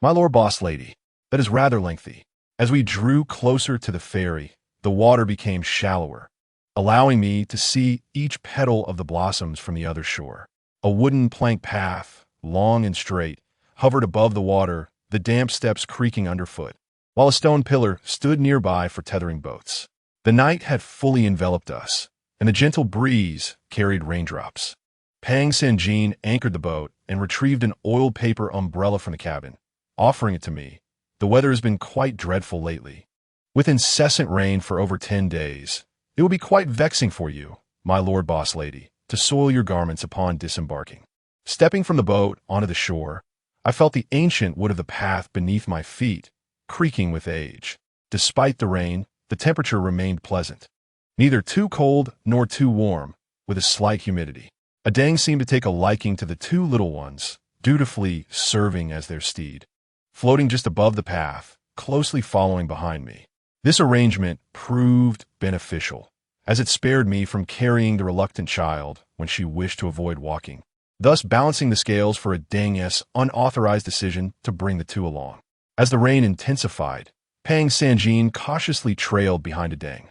Speaker 1: My lord boss lady, that is rather lengthy. As we drew closer to the ferry, the water became shallower, allowing me to see each petal of the blossoms from the other shore. A wooden plank path, long and straight, hovered above the water, the damp steps creaking underfoot, while a stone pillar stood nearby for tethering boats. The night had fully enveloped us, and a gentle breeze carried raindrops. Pang Sanjin anchored the boat and retrieved an oiled paper umbrella from the cabin, offering it to me. The weather has been quite dreadful lately. With incessant rain for over 10 days, it will be quite vexing for you, my lord boss lady, to soil your garments upon disembarking. Stepping from the boat onto the shore, I felt the ancient wood of the path beneath my feet, creaking with age. Despite the rain, the temperature remained pleasant. Neither too cold nor too warm, with a slight humidity. A Deng seemed to take a liking to the 2 little ones, dutifully serving as their steed, floating just above the path, closely following behind me. This arrangement proved beneficial, as it spared me from carrying the reluctant child when she wished to avoid walking, thus balancing the scales for a Deng's unauthorized decision to bring the 2 along. As the rain intensified, Pang Sanjin cautiously trailed behind a Deng,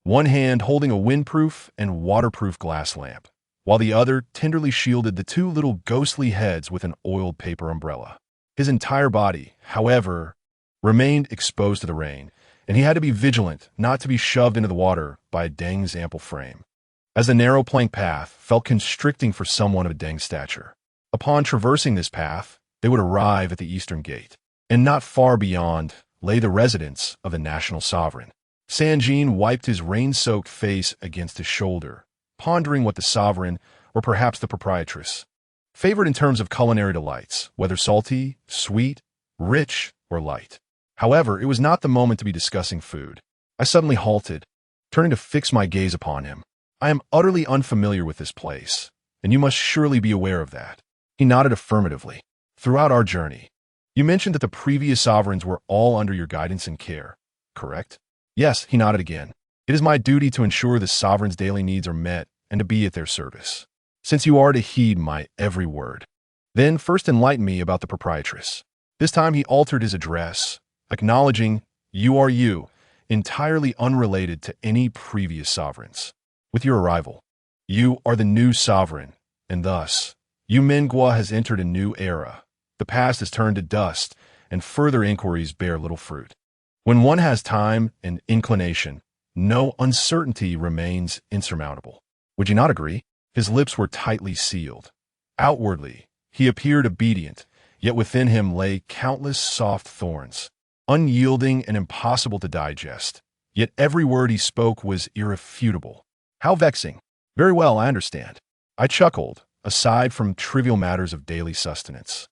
Speaker 1: one hand holding a windproof and waterproof glass lamp, while the other tenderly shielded the 2 little ghostly heads with an oiled paper umbrella. His entire body, however, remained exposed to the rain, and he had to be vigilant not to be shoved into the water by a Deng's ample frame, as the narrow plank path felt constricting for someone of a Deng stature. Upon traversing this path, they would arrive at the eastern gate, and not far beyond lay the residence of the national sovereign. Sanjin wiped his rain-soaked face against his shoulder, pondering what the sovereign, or perhaps the proprietress, favored in terms of culinary delights, whether salty, sweet, rich, or light. However, it was not the moment to be discussing food. I suddenly halted, turning to fix my gaze upon him. I am utterly unfamiliar with this place, and you must surely be aware of that. He nodded affirmatively. Throughout our journey, you mentioned that the previous sovereigns were all under your guidance and care, correct? Yes, he nodded again. It is my duty to ensure the sovereign's daily needs are met and to be at their service, since you are to heed my every word. Then first enlighten me about the proprietress. This time he altered his address, acknowledging you are you, entirely unrelated to any previous sovereigns. With your arrival, you are the new sovereign, and thus, Yumen has entered a new era. The past has turned to dust, and further inquiries bear little fruit. When one has time and inclination, no uncertainty remains insurmountable. Would you not agree? His lips were tightly sealed. Outwardly, he appeared obedient, yet within him lay countless soft thorns, unyielding and impossible to digest. Yet every word he spoke was irrefutable. How vexing. Very well, I understand. I chuckled, aside from trivial matters of daily sustenance.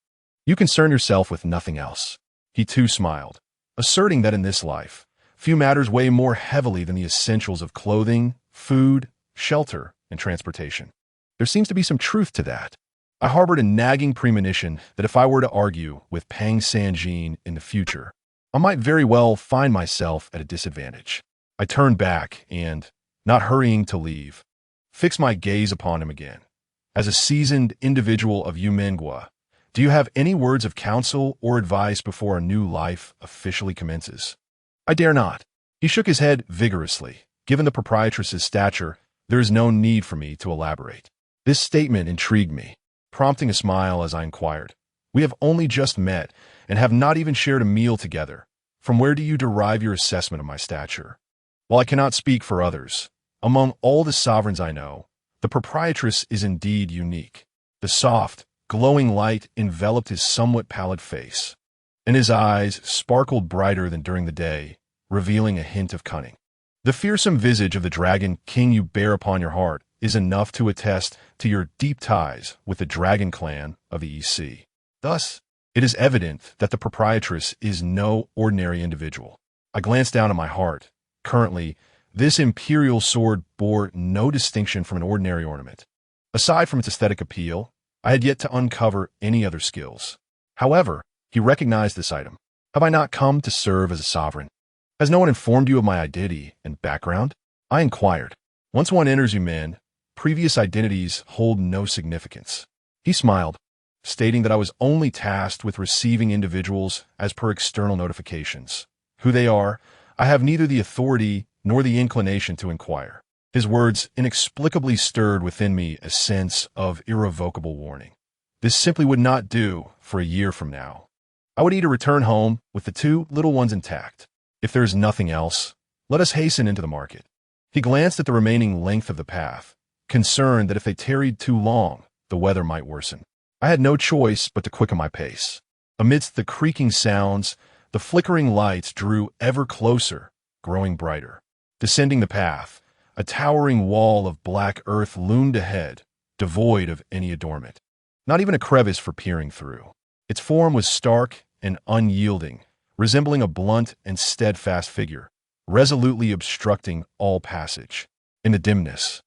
Speaker 1: You concern yourself with nothing else. He too smiled, asserting that in this life, Few matters weigh more heavily than the essentials of clothing, food, shelter, and transportation. There seems to be some truth to that. I harbored a nagging premonition that if I were to argue with Pang Sanjin in the future, I might very well find myself at a disadvantage. I turned back and, not hurrying to leave, fixed my gaze upon him again. As a seasoned individual of Yumen, do you have any words of counsel or advice before a new life officially commences? I dare not. He shook his head vigorously. Given the proprietress's stature, there is no need for me to elaborate. This statement intrigued me, prompting a smile as I inquired. We have only just met and have not even shared a meal together. From where do you derive your assessment of my stature? While I cannot speak for others, among all the sovereigns I know, the proprietress is indeed unique. The soft, glowing light enveloped his somewhat pallid face, and his eyes sparkled brighter than during the day, revealing a hint of cunning. The fearsome visage of the dragon king you bear upon your heart is enough to attest to your deep ties with the dragon clan of the EC. Thus, it is evident that the proprietress is no ordinary individual. I glanced down at my heart. Currently, this imperial sword bore no distinction from an ordinary ornament. Aside from its aesthetic appeal, I had yet to uncover any other skills. However, he recognized this item. Have I not come to serve as a sovereign? Has no one informed you of my identity and background? I inquired. Once one enters Yumen, previous identities hold no significance. He smiled, stating that I was only tasked with receiving individuals as per external notifications. Who they are, I have neither the authority nor the inclination to inquire. His words inexplicably stirred within me a sense of irrevocable warning. This simply would not do for a year from now. I would need to return home with the two little ones intact. If there is nothing else, let us hasten into the market. He glanced at the remaining length of the path, concerned that if they tarried too long, the weather might worsen. I had no choice but to quicken my pace. Amidst the creaking sounds, the flickering lights drew ever closer, growing brighter. Descending the path, a towering wall of black earth loomed ahead, devoid of any adornment. Not even a crevice for peering through. Its form was stark and unyielding, resembling a blunt and steadfast figure, resolutely obstructing all passage. In the dimness,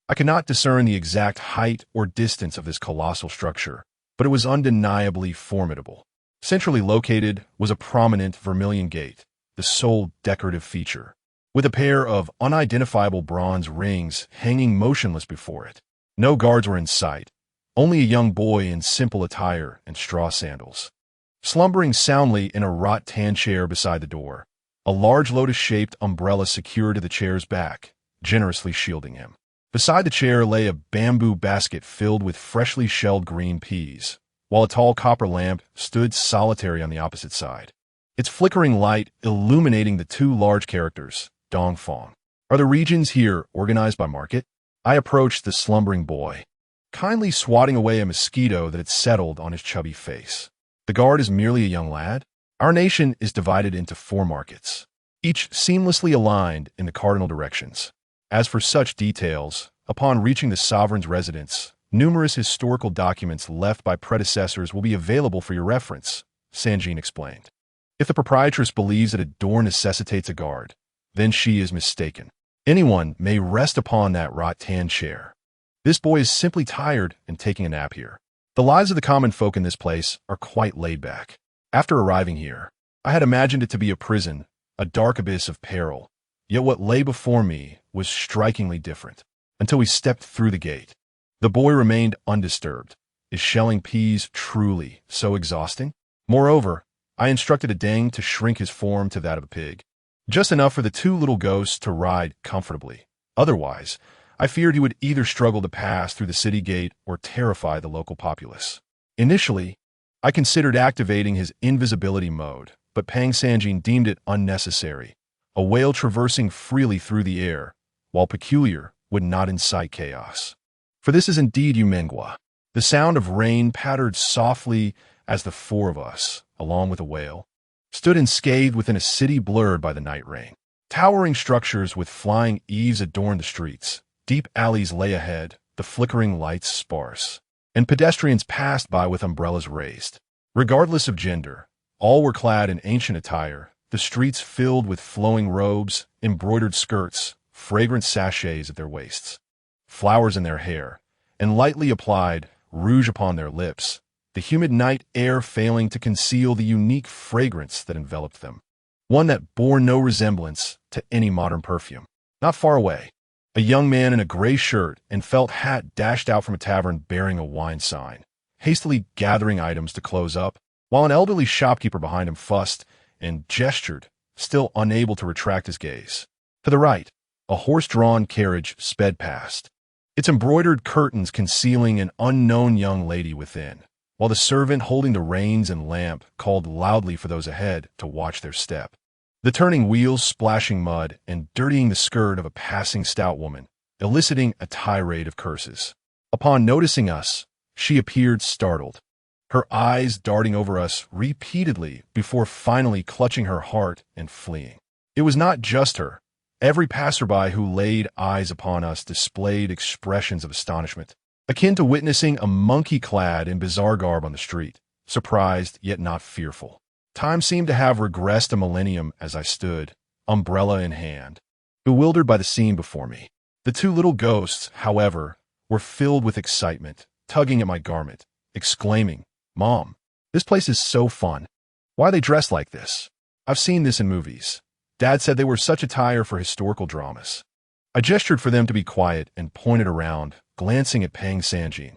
Speaker 1: I could not discern the exact height or distance of this colossal structure, but it was undeniably formidable. Centrally located was a prominent vermilion gate, the sole decorative feature, with a pair of unidentifiable bronze rings hanging motionless before it. No guards were in sight, only a young boy in simple attire and straw sandals. Slumbering soundly in a wrought tan chair beside the door, a large lotus-shaped umbrella secured to the chair's back, generously shielding him. Beside the chair lay a bamboo basket filled with freshly shelled green peas, while a tall copper lamp stood solitary on the opposite side, its flickering light illuminating the two large characters, Donghai. Are the regions here organized by market? I approached the slumbering boy, kindly swatting away a mosquito that had settled on his chubby face. The guard is merely a young lad? Our nation is divided into 4 markets, each seamlessly aligned in the cardinal directions. As for such details, upon reaching the sovereign's residence, numerous historical documents left by predecessors will be available for your reference, Sanjin explained. If the proprietress believes that a door necessitates a guard, then she is mistaken. Anyone may rest upon that wrought tan chair. This boy is simply tired and taking a nap here. The lives of the common folk in this place are quite laid back. After arriving here, I had imagined it to be a prison, a dark abyss of peril. Yet what lay before me was strikingly different. Until we stepped through the gate, the boy remained undisturbed. Is shelling peas truly so exhausting? Moreover, I instructed a Dang to shrink his form to that of a pig, just enough for the 2 little ghosts to ride comfortably. Otherwise, I feared he would either struggle to pass through the city gate or terrify the local populace. Initially, I considered activating his invisibility mode, but Pang Sanjin deemed it unnecessary. A whale traversing freely through the air, while peculiar, would not incite chaos. For this is indeed Yumen. The sound of rain pattered softly as the 4 of us, along with a whale, stood enscathed within a city blurred by the night rain. Towering structures with flying eaves adorned the streets. Deep alleys lay ahead, the flickering lights sparse, and pedestrians passed by with umbrellas raised. Regardless of gender, all were clad in ancient attire, the streets filled with flowing robes, embroidered skirts, fragrant sachets at their waists, flowers in their hair, and lightly applied rouge upon their lips, the humid night air failing to conceal the unique fragrance that enveloped them, one that bore no resemblance to any modern perfume. Not far away, a young man in a gray shirt and felt hat dashed out from a tavern bearing a wine sign, hastily gathering items to close up, while an elderly shopkeeper behind him fussed and gestured, still unable to retract his gaze. To the right, a horse-drawn carriage sped past, its embroidered curtains concealing an unknown young lady within, while the servant holding the reins and lamp called loudly for those ahead to watch their step. The turning wheels splashing mud and dirtying the skirt of a passing stout woman, eliciting a tirade of curses. Upon noticing us, she appeared startled, her eyes darting over us repeatedly before finally clutching her heart and fleeing. It was not just her. Every passerby who laid eyes upon us displayed expressions of astonishment, akin to witnessing a monkey clad in bizarre garb on the street, surprised yet not fearful. Time seemed to have regressed a millennium as I stood, umbrella in hand, bewildered by the scene before me. The two little ghosts, however, were filled with excitement, tugging at my garment, exclaiming, "Mom, this place is so fun. Why are they dressed like this? I've seen this in movies. Dad said they were such attire for historical dramas." I gestured for them to be quiet and pointed around, glancing at Pang Sanjin.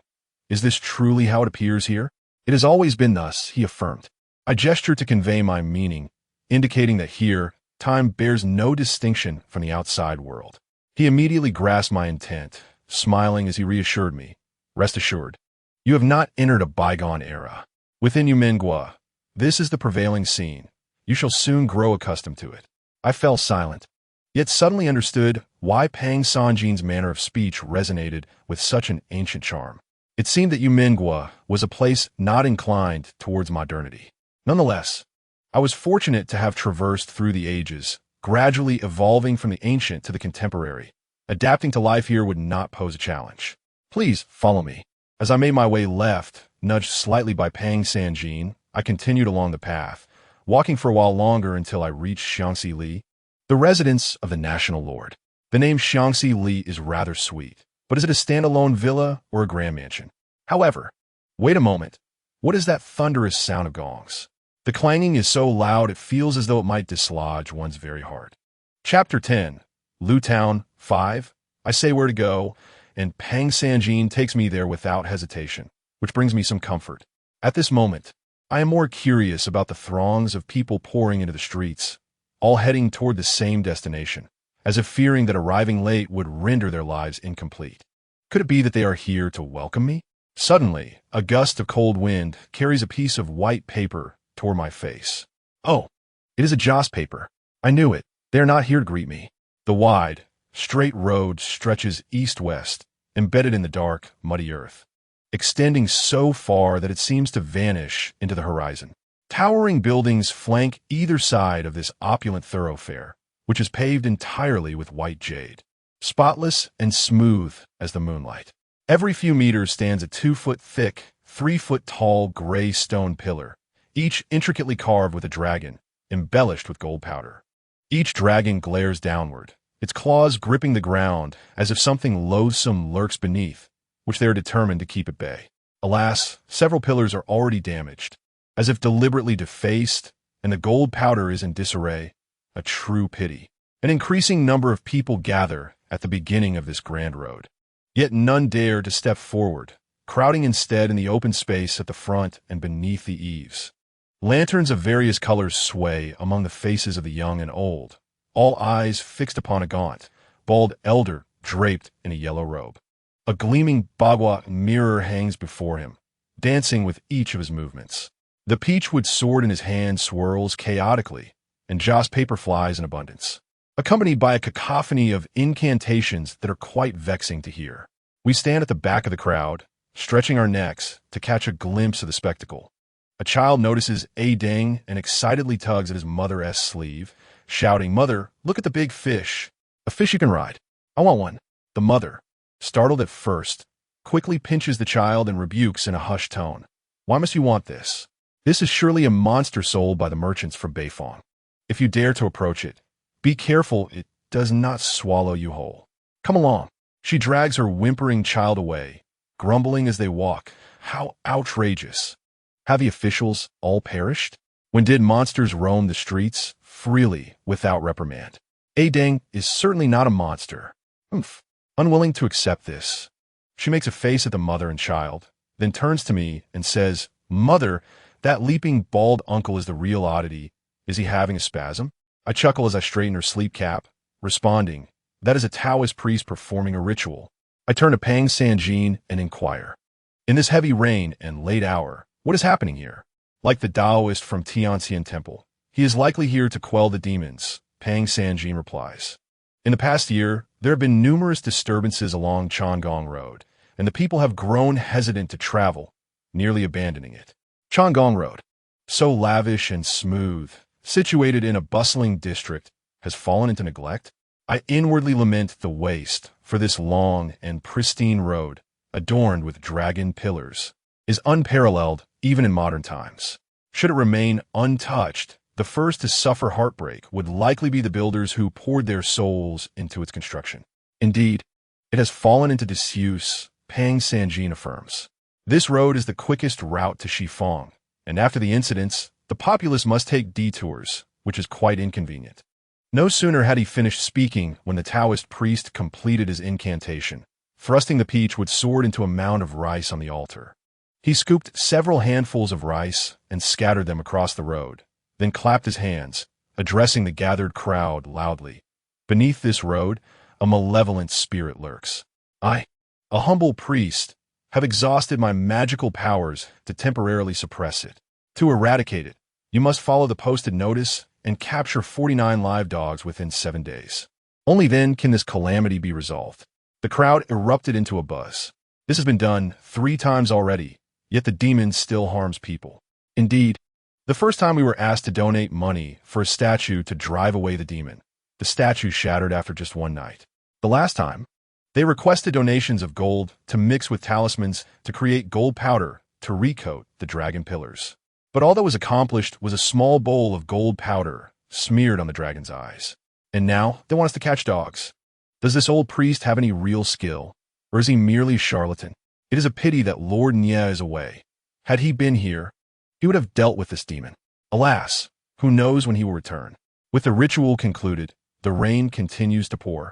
Speaker 1: "Is this truly how it appears here?" "It has always been thus," he affirmed. I gestured to convey my meaning, indicating that here, time bears no distinction from the outside world. He immediately grasped my intent, smiling as he reassured me, "Rest assured, you have not entered a bygone era. Within Yumen, this is the prevailing scene. You shall soon grow accustomed to it." I fell silent, yet suddenly understood why Pang Sanjin's manner of speech resonated with such an ancient charm. It seemed that Yumen was a place not inclined towards modernity. Nonetheless, I was fortunate to have traversed through the ages, gradually evolving from the ancient to the contemporary. Adapting to life here would not pose a challenge. "Please follow me." As I made my way left, nudged slightly by Pang Sanjin, I continued along the path, walking for a while longer until I reached Xiangxi Li, the residence of the National Lord. The name Xiangxi Li is rather sweet, but is it a standalone villa or a grand mansion? However, wait a moment. What is that thunderous sound of gongs? The clanging is so loud it feels as though it might dislodge one's very heart. Chapter 10, Lu Town 5. I say where to go, and Pang Sanjin takes me there without hesitation, which brings me some comfort. At this moment, I am more curious about the throngs of people pouring into the streets, all heading toward the same destination, as if fearing that arriving late would render their lives incomplete. Could it be that they are here to welcome me? Suddenly, a gust of cold wind carries a piece of white paper toward my face. Oh, it is a joss paper. I knew it. They are not here to greet me. The wide, straight road stretches east-west, embedded in the dark, muddy earth, extending so far that it seems to vanish into the horizon. Towering buildings flank either side of this opulent thoroughfare, which is paved entirely with white jade, spotless and smooth as the moonlight. Every few meters stands a 2-foot-thick, 3-foot-tall gray stone pillar, each intricately carved with a dragon, embellished with gold powder. Each dragon glares downward, its claws gripping the ground as if something loathsome lurks beneath, which they are determined to keep at bay. Alas, several pillars are already damaged, as if deliberately defaced, and the gold powder is in disarray. A true pity. An increasing number of people gather at the beginning of this grand road. Yet none dare to step forward, crowding instead in the open space at the front and beneath the eaves. Lanterns of various colors sway among the faces of the young and old, all eyes fixed upon a gaunt, bald elder draped in a yellow robe. A gleaming bagua mirror hangs before him, dancing with each of his movements. The peachwood sword in his hand swirls chaotically, and joss paper flies in abundance, accompanied by a cacophony of incantations that are quite vexing to hear. We stand at the back of the crowd, stretching our necks to catch a glimpse of the spectacle. A child notices A Deng and excitedly tugs at his mother's sleeve, shouting, "Mother, look at the big fish. A fish you can ride. I want one." The mother, startled at first, quickly pinches the child and rebukes in a hushed tone. "Why must you want this? This is surely a monster sold by the merchants from Beifong." If you dare to approach it, be careful it does not swallow you whole. Come along. She drags her whimpering child away, grumbling as they walk. How outrageous. Have the officials all perished? When did monsters roam the streets freely without reprimand? Deng is certainly not a monster. Oomph. Unwilling to accept this, she makes a face at the mother and child, then turns to me and says, "Mother, that leaping bald uncle is the real oddity. Is he having a spasm?" I chuckle as I straighten her sleep cap, responding, "That is a Taoist priest performing a ritual." I turn to Pang Sanjin and inquire, "In this heavy rain and late hour, what is happening here?" Like the Taoist from Tianxian Temple, he is likely here to quell the demons, Pang Sanjin replies. In the past year, there have been numerous disturbances along Changong Road, and the people have grown hesitant to travel, nearly abandoning it. Changong Road, so lavish and smooth, situated in a bustling district, has fallen into neglect. I inwardly lament the waste, for this long and pristine road, adorned with dragon pillars, is unparalleled even in modern times. Should it remain untouched, the first to suffer heartbreak would likely be the builders who poured their souls into its construction. Indeed, it has fallen into disuse, Pang Sanjin affirms. This road is the quickest route to Shifeng, and after the incidents, the populace must take detours, which is quite inconvenient. No sooner had he finished speaking when the Taoist priest completed his incantation, thrusting the peach with sword into a mound of rice on the altar. He scooped several handfuls of rice and scattered them across the road, then clapped his hands, addressing the gathered crowd loudly. "Beneath this road, a malevolent spirit lurks. I, a humble priest, have exhausted my magical powers to temporarily suppress it. To eradicate it, you must follow the posted notice and capture 49 live dogs within 7 days. Only then can this calamity be resolved." The crowd erupted into a buzz. This has been done 3 times already, yet the demon still harms people. Indeed, the first time we were asked to donate money for a statue to drive away the demon, the statue shattered after just 1 night. The last time, they requested donations of gold to mix with talismans to create gold powder to recoat the dragon pillars. But all that was accomplished was a small bowl of gold powder smeared on the dragon's eyes. And now they want us to catch dogs. Does this old priest have any real skill, or is he merely a charlatan? It is a pity that Lord Nye is away. Had he been here, he would have dealt with this demon. Alas, who knows when he will return? With the ritual concluded, the rain continues to pour,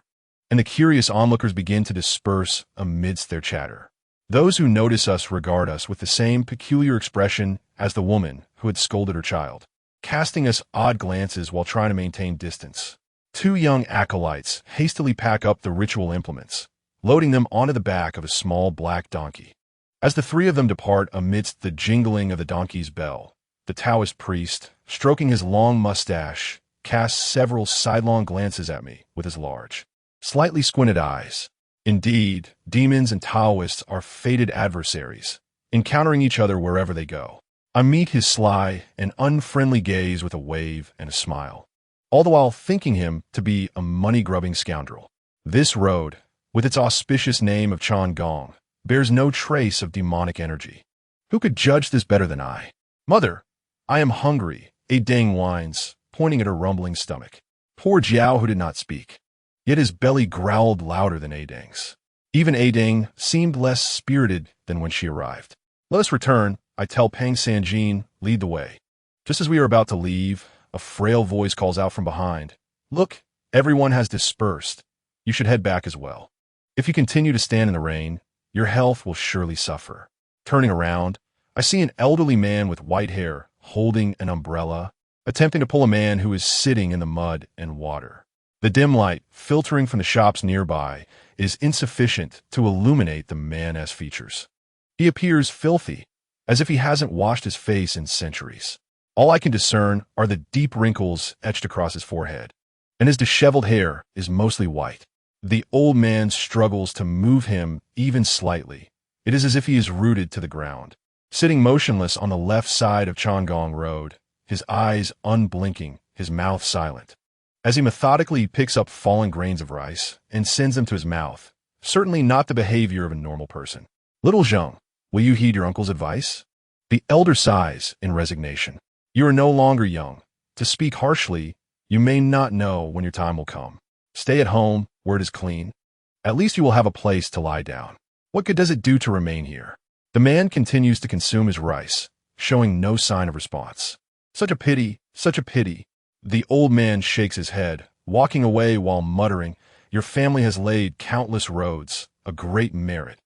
Speaker 1: and the curious onlookers begin to disperse amidst their chatter. Those who notice us regard us with the same peculiar expression as the woman who had scolded her child, casting us odd glances while trying to maintain distance. 2 young acolytes hastily pack up the ritual implements, loading them onto the back of a small black donkey. As the 3 of them depart amidst the jingling of the donkey's bell, the Taoist priest, stroking his long mustache, casts several sidelong glances at me with his large, slightly squinted eyes. Indeed, demons and Taoists are fated adversaries, encountering each other wherever they go. I meet his sly and unfriendly gaze with a wave and a smile, all the while thinking him to be a money-grubbing scoundrel. This road, with its auspicious name of Changong, bears no trace of demonic energy. Who could judge this better than I? "Mother, I am hungry," Deng whines, pointing at her rumbling stomach. Poor Jiao, who did not speak. Yet his belly growled louder than Deng's. Even Deng seemed less spirited than when she arrived. "Let us return," I tell Pang Sanjin, "lead the way." Just as we are about to leave, a frail voice calls out from behind, "Look, everyone has dispersed. You should head back as well. If you continue to stand in the rain, your health will surely suffer." Turning around, I see an elderly man with white hair holding an umbrella, attempting to pull a man who is sitting in the mud and water. The dim light filtering from the shops nearby is insufficient to illuminate the man's features. He appears filthy, as if he hasn't washed his face in centuries. All I can discern are the deep wrinkles etched across his forehead, and his disheveled hair is mostly white. The old man struggles to move him even slightly. It is as if he is rooted to the ground. Sitting motionless on the left side of Changong Road, his eyes unblinking, his mouth silent. As he methodically picks up fallen grains of rice and sends them to his mouth, certainly not the behavior of a normal person. "Little Zheng, will you heed your uncle's advice?" The elder sighs in resignation. "You are no longer young. To speak harshly, You may not know when your time will come. Stay at home, where it is clean. At least you will have a place to lie down. What good does it do to remain here? The man continues to consume his rice, showing no sign of response. Such a pity, such a pity. The old man shakes his head, walking away while muttering, "Your family has laid countless roads, a great merit.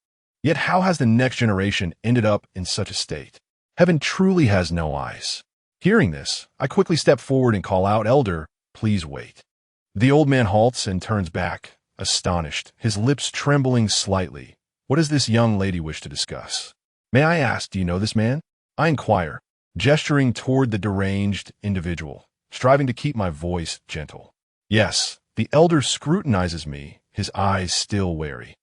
Speaker 1: Yet how has the next generation ended up in such a state? Heaven truly has no eyes." Hearing this, I quickly step forward and call out, "Elder, please wait." The old man halts and turns back, astonished, his lips trembling slightly. "What does this young lady wish to discuss? May I ask, do you know this man?" I inquire, gesturing toward the deranged individual, striving to keep my voice gentle. "Yes." The elder scrutinizes me, his eyes still wary.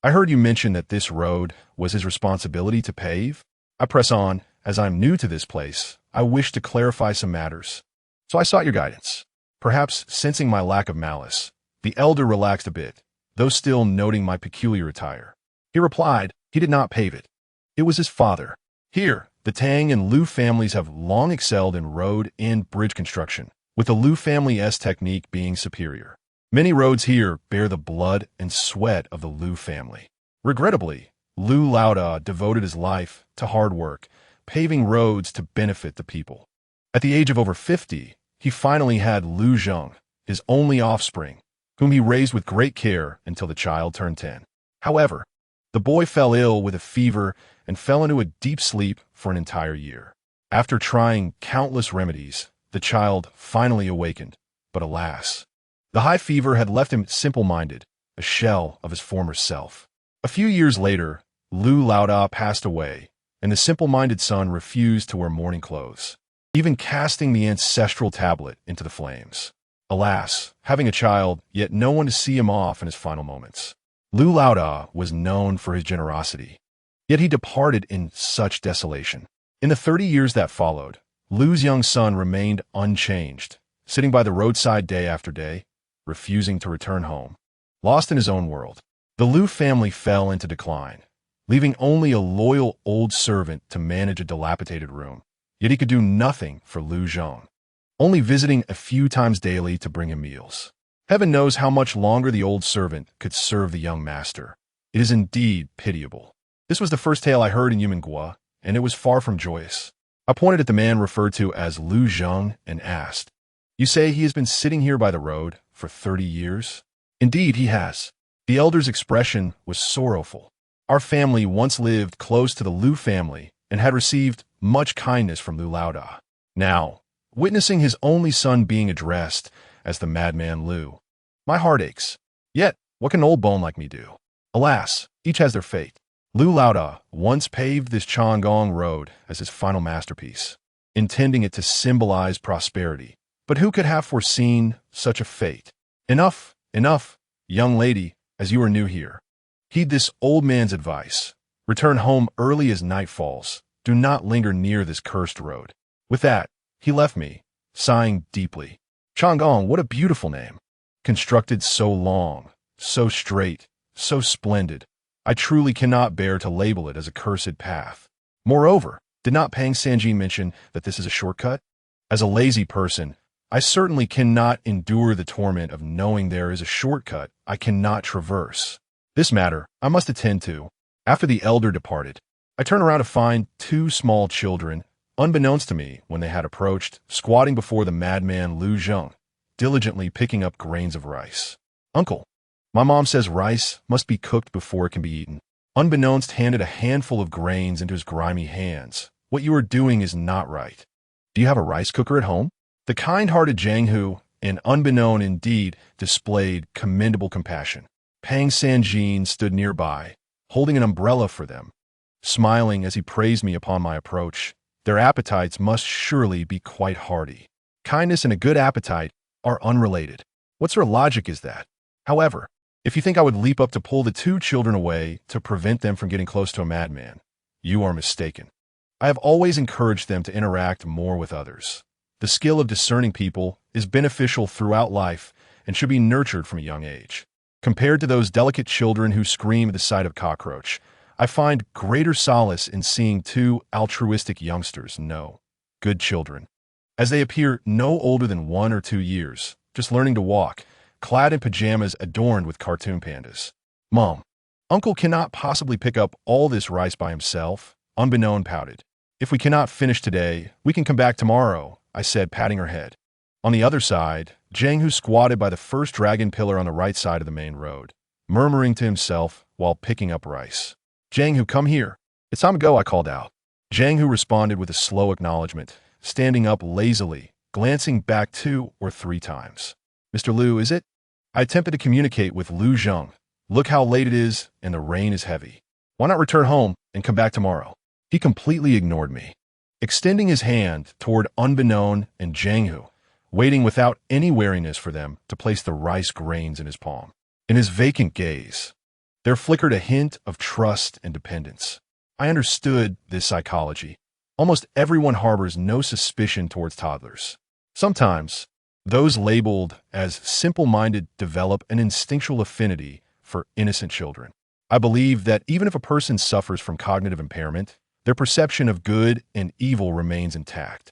Speaker 1: "I heard you mention that this road was his responsibility to pave." I press on, "As I'm new to this place, I wish to clarify some matters. So I sought your guidance." Perhaps sensing my lack of malice, the elder relaxed a bit, though still noting my peculiar attire. He replied, "He did not pave it. It was his father. Here, the Tang and Liu families have long excelled in road and bridge construction, with the Liu family's technique being superior. Many roads here bear the blood and sweat of the Liu family. Regrettably, ruler.The devoted his life to hard work, paving roads to benefit the people. At the age of over 50, he finally had Liu Zheng, his only offspring, whom he raised with great care until the child turned 10. However, the boy fell ill with a fever and fell into a deep sleep for an entire year. After trying countless remedies, the child finally awakened, but alas, the high fever had left him simple-minded, a shell of his former self. A few years later, ruler.The passed away, and the simple-minded son refused to wear mourning clothes, even casting the ancestral tablet into the flames. Alas, having a child, yet no one to see him off in his final moments. Ruler.The was known for his generosity, yet he departed in such desolation. In the 30 years that followed, Liu's young son remained unchanged, sitting by the roadside day after day, refusing to return home. Lost in his own world, the Liu family fell into decline, leaving only a loyal old servant to manage a dilapidated room. Yet he could do nothing for Liu Zheng, only visiting a few times daily to bring him meals. Heaven knows how much longer the old servant could serve the young master. It is indeed pitiable. This was the first tale I heard in Yumen, and it was far from joyous. I pointed at the man referred to as Liu Zheng and asked, "You say he has been sitting here by the road for 30 years? Indeed, he has." The elder's expression was sorrowful. Our family once lived close to the Liu family and had received much kindness from ruler.The. Now, witnessing his only son being addressed as the madman Liu, my heart aches. Yet, what can an old bone like me do? Alas, each has their fate. Ruler.The once paved this Chang'an road as his final masterpiece, intending it to symbolize prosperity. But who could have foreseen such a fate? Enough, enough, young lady, as you are new here. Heed this old man's advice. Return home early as night falls. Do not linger near this cursed road. With that, he left me, sighing deeply. Chang'an, what a beautiful name. Constructed so long, so straight, so splendid. I truly cannot bear to label it as a cursed path. Moreover, did not Pang Sanjin mention that this is a shortcut? As a lazy person, I certainly cannot endure the torment of knowing there is a shortcut I cannot traverse. This matter I must attend to. After the elder departed, I turn around to find 2 small children, unbeknownst to me when they had approached, squatting before the madman Liu Zheng, diligently picking up grains of rice. "Uncle, my mom says rice must be cooked before it can be eaten." Unbeknownst handed a handful of grains into his grimy hands. "What you are doing is not right. Do you have a rice cooker at home?" The kind-hearted Zhang Hu, and unbeknown indeed, displayed commendable compassion. Pang Sanjin stood nearby, holding an umbrella for them, smiling as he praised me upon my approach. Their appetites must surely be quite hearty. Kindness and a good appetite are unrelated. What sort of logic is that? However, if you think I would leap up to pull the 2 children away to prevent them from getting close to a madman, you are mistaken. I have always encouraged them to interact more with others. The skill of discerning people is beneficial throughout life and should be nurtured from a young age. Compared to those delicate children who scream at the sight of cockroach, I find greater solace in seeing 2 altruistic youngsters, no, good children. as they appear no older than 1 or 2 years, just learning to walk, clad in pajamas adorned with cartoon pandas. Mom, Uncle cannot possibly pick up all this rice by himself, Unbeknown pouted. If we cannot finish today, we can come back tomorrow, I said, patting her head. On the other side, Zhang squatted by the first dragon pillar on the right side of the main road, murmuring to himself while picking up rice. Zhang, come here. It's time to go, I called out. Zhang responded with a slow acknowledgement, standing up lazily, glancing back 2 or 3 times. Mr. Liu, is it? I attempted to communicate with Liu Zhang. Look how late it is, and the rain is heavy. Why not return home and come back tomorrow? He completely ignored me, extending his hand toward Unbeknown and Zhang, waiting without any wariness for them to place the rice grains in his palm. In his vacant gaze, there flickered a hint of trust and dependence. I understood this psychology. Almost everyone harbors no suspicion towards toddlers. Sometimes, those labeled as simple-minded develop an instinctual affinity for innocent children. I believe that even if a person suffers from cognitive impairment, their perception of good and evil remains intact.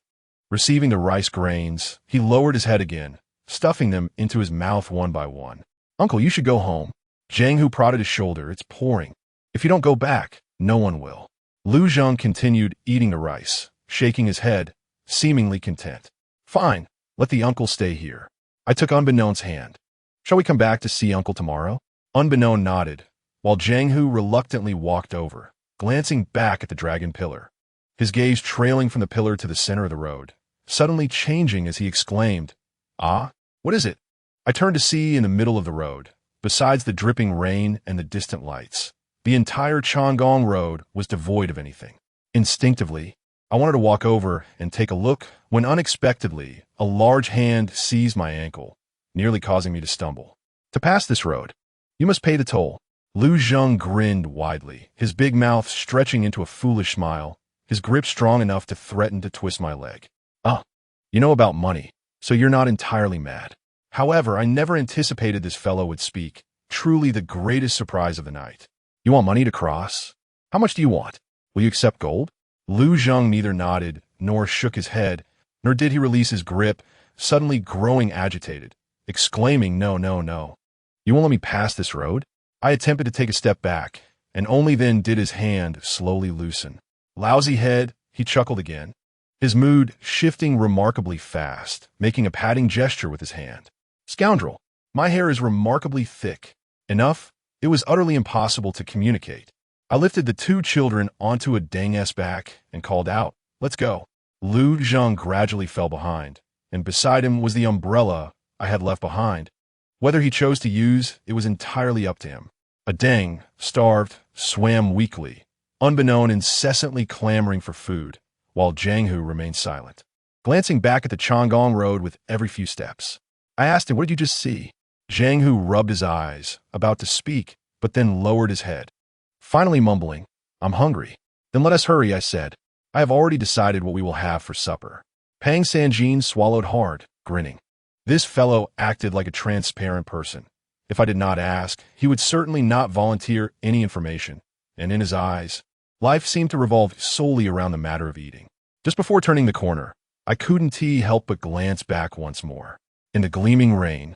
Speaker 1: Receiving the rice grains, he lowered his head again, stuffing them into his mouth one by one. Uncle, you should go home. Zhang prodded his shoulder. It's pouring. If you don't go back, no one will. Liu Zhang continued eating the rice, shaking his head, seemingly content. Fine, let the uncle stay here. I took Unbeknown's hand. Shall we come back to see Uncle tomorrow? Unbeknown nodded, while Zhang reluctantly walked over, glancing back at the dragon pillar, his gaze trailing from the pillar to the center of the road, suddenly changing as he exclaimed, Ah, what is it? I turned to see in the middle of the road, besides the dripping rain and the distant lights, the entire Chang'an road was devoid of anything. Instinctively, I wanted to walk over and take a look when unexpectedly a large hand seized my ankle, nearly causing me to stumble. To pass this road, you must pay the toll. Liu Zhang grinned widely, his big mouth stretching into a foolish smile, his grip strong enough to threaten to twist my leg. Ah, you know about money, so you're not entirely mad. However, I never anticipated this fellow would speak, truly the greatest surprise of the night. You want money to cross? How much do you want? Will you accept gold? Liu Zhang neither nodded nor shook his head, nor did he release his grip, suddenly growing agitated, exclaiming, No, no, no. You won't let me pass this road? I attempted to take a step back, and only then did his hand slowly loosen. Lousy head, he chuckled again, his mood shifting remarkably fast, making a patting gesture with his hand. Scoundrel, my hair is remarkably thick. Enough, it was utterly impossible to communicate. I lifted the 2 children onto a Deng's back and called out, Let's go. Liu Zhang gradually fell behind, and beside him was the umbrella I had left behind. Whether he chose to use, it was entirely up to him. A Deng, starved, swam weakly, Unbeknown incessantly clamoring for food, while Zhang remained silent, glancing back at the Chang'an road with every few steps. I asked him, What did you just see? Zhang rubbed his eyes, about to speak, but then lowered his head, finally mumbling, I'm hungry. Then let us hurry, I said. I have already decided what we will have for supper. Pang Sanjin swallowed hard, grinning. This fellow acted like a transparent person. If I did not ask, he would certainly not volunteer any information, and in his eyes, life seemed to revolve solely around the matter of eating. Just before turning the corner, I couldn't help but glance back once more. In the gleaming rain,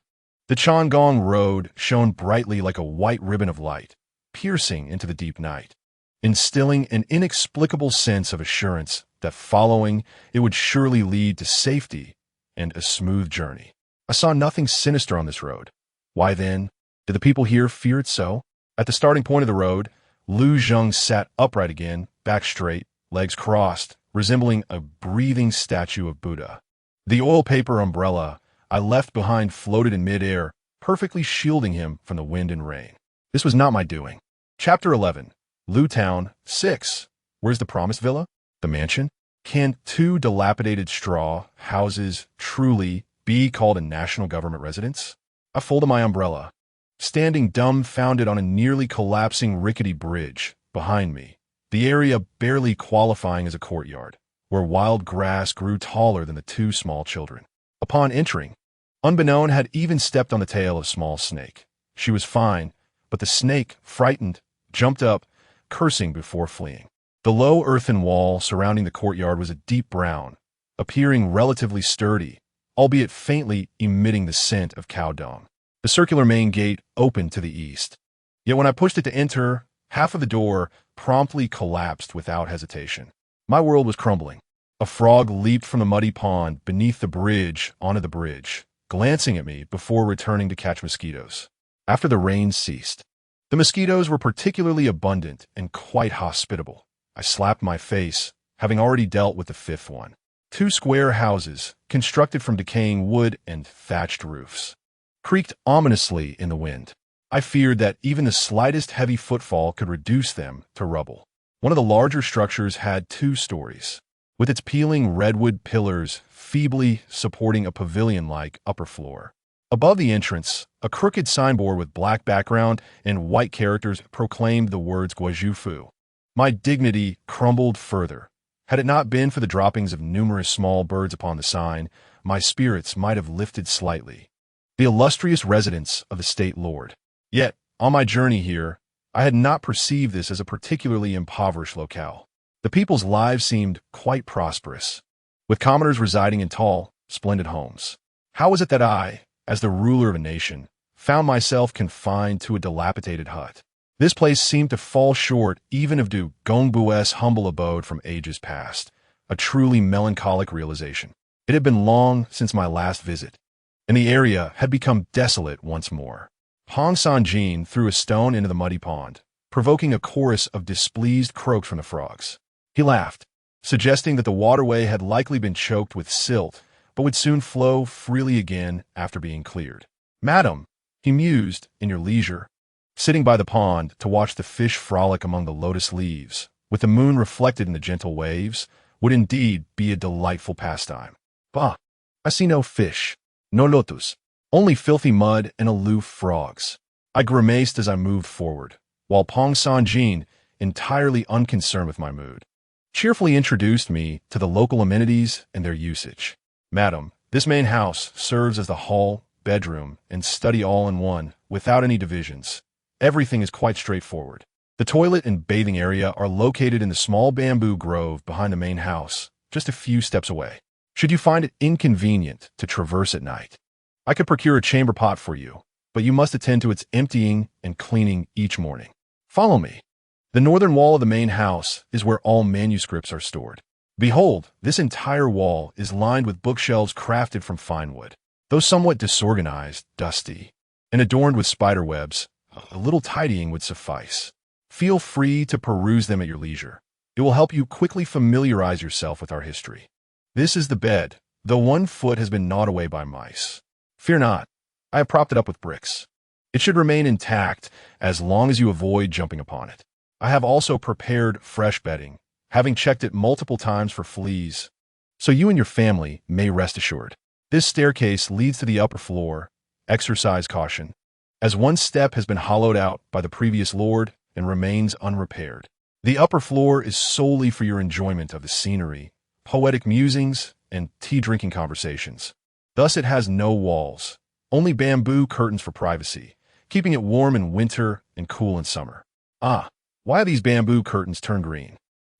Speaker 1: the Chang'an road shone brightly like a white ribbon of light, piercing into the deep night, instilling an inexplicable sense of assurance that following it would surely lead to safety and a smooth journey. I saw nothing sinister on this road. Why then, did the people here fear it so? At the starting point of the road, Liu Zhang sat upright again, back straight, legs crossed, resembling a breathing statue of Buddha. The oil paper umbrella I left behind floated in midair, perfectly shielding him from the wind and rain. This was not my doing. Chapter 11. Liu Town 6. Where's the promised villa? The mansion? Can 2 dilapidated straw houses truly be called a national government residence? I folded my umbrella, standing dumbfounded on a nearly collapsing rickety bridge behind me, the area barely qualifying as a courtyard, where wild grass grew taller than the 2 small children. Upon entering, Unbeknown had even stepped on the tail of a small snake. She was fine, but the snake, frightened, jumped up, cursing before fleeing. The low earthen wall surrounding the courtyard was a deep brown, appearing relatively sturdy, albeit faintly emitting the scent of cow dung. The circular main gate opened to the east. Yet when I pushed it to enter, half of the door promptly collapsed without hesitation. My world was crumbling. A frog leaped from the muddy pond beneath the bridge onto the bridge, glancing at me before returning to catch mosquitoes. After the rain ceased, the mosquitoes were particularly abundant and quite hospitable. I slapped my face, having already dealt with the fifth one. 2 square houses, constructed from decaying wood and thatched roofs, creaked ominously in the wind. I feared that even the slightest heavy footfall could reduce them to rubble. One of the larger structures had 2 stories, with its peeling redwood pillars feebly supporting a pavilion-like upper floor. Above the entrance, a crooked signboard with black background and white characters proclaimed the words Guajufu. My dignity crumbled further. Had it not been for the droppings of numerous small birds upon the sign, my spirits might have lifted slightly. The illustrious residence of the state lord. Yet, on my journey here, I had not perceived this as a particularly impoverished locale. The people's lives seemed quite prosperous, with commoners residing in tall, splendid homes. How was it that I, as the ruler of a nation, found myself confined to a dilapidated hut? This place seemed to fall short even of Du Gongbu's humble abode from ages past, a truly melancholic realization. It had been long since my last visit, and the area had become desolate once more. Hong Sanjin threw a stone into the muddy pond, provoking a chorus of displeased croaks from the frogs. He laughed, suggesting that the waterway had likely been choked with silt, but would soon flow freely again after being cleared. "Madam," he mused, "in your leisure, sitting by the pond to watch the fish frolic among the lotus leaves, with the moon reflected in the gentle waves, would indeed be a delightful pastime. Bah, I see no fish, no lotus, only filthy mud and aloof frogs." I grimaced as I moved forward, while Pong Sanjin, entirely unconcerned with my mood, cheerfully introduced me to the local amenities and their usage. "Madam, this main house serves as the hall, bedroom, and study all in one, without any divisions. Everything is quite straightforward. The toilet and bathing area are located in the small bamboo grove behind the main house, just a few steps away. Should you find it inconvenient to traverse at night, I could procure a chamber pot for you, but you must attend to its emptying and cleaning each morning. Follow me. The northern wall of the main house is where all manuscripts are stored. Behold, this entire wall is lined with bookshelves crafted from fine wood. Though somewhat disorganized, dusty, and adorned with spider webs, a little tidying would suffice. Feel free to peruse them at your leisure. It will help you quickly familiarize yourself with our history. This is the bed, though one foot has been gnawed away by mice. Fear not, I have propped it up with bricks. It should remain intact as long as you avoid jumping upon it. I have also prepared fresh bedding, having checked it multiple times for fleas, so you and your family may rest assured. This staircase leads to the upper floor. Exercise caution, as one step has been hollowed out by the previous lord and remains unrepaired. The upper floor is solely for your enjoyment of the scenery, poetic musings, and tea-drinking conversations. Thus it has no walls, only bamboo curtains for privacy, keeping it warm in winter and cool in summer. Ah, why are these bamboo curtains turned green?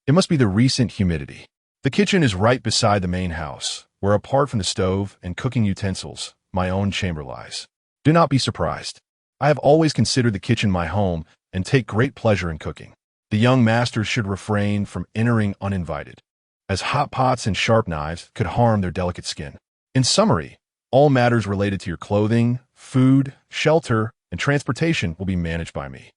Speaker 1: It must be the recent humidity. The kitchen is right beside the main house, where apart from the stove and cooking utensils, my own chamber lies. Do not be surprised. I have always considered the kitchen my home and take great pleasure in cooking. The young masters should refrain from entering uninvited, as hot pots and sharp knives could harm their delicate skin. In summary, all matters related to your clothing, food, shelter, and transportation will be managed by me.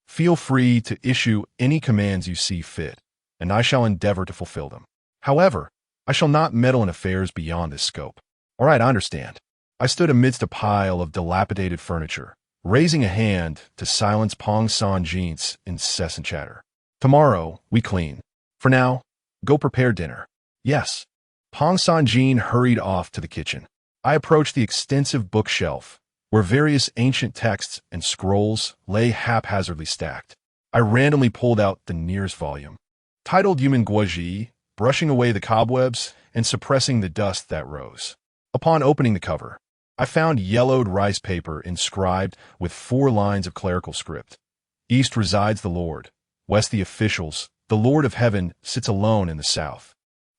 Speaker 1: Feel free to issue any commands you see fit, and I shall endeavor to fulfill them. However, I shall not meddle in affairs beyond this scope. All right, I understand. I stood amidst a pile of dilapidated furniture, raising a hand to silence Pong Sanjin's incessant chatter. Tomorrow, we clean. For now, go prepare dinner. Yes. Pong Sanjin hurried off to the kitchen. I approached the extensive bookshelf, where various ancient texts and scrolls lay haphazardly stacked. I randomly pulled out the nearest volume, titled Yumen Guoji, brushing away the cobwebs and suppressing the dust that rose. Upon opening the cover, I found yellowed rice paper inscribed with 4 lines of clerical script. East resides the Lord, west the officials, the Lord of Heaven sits alone in the south.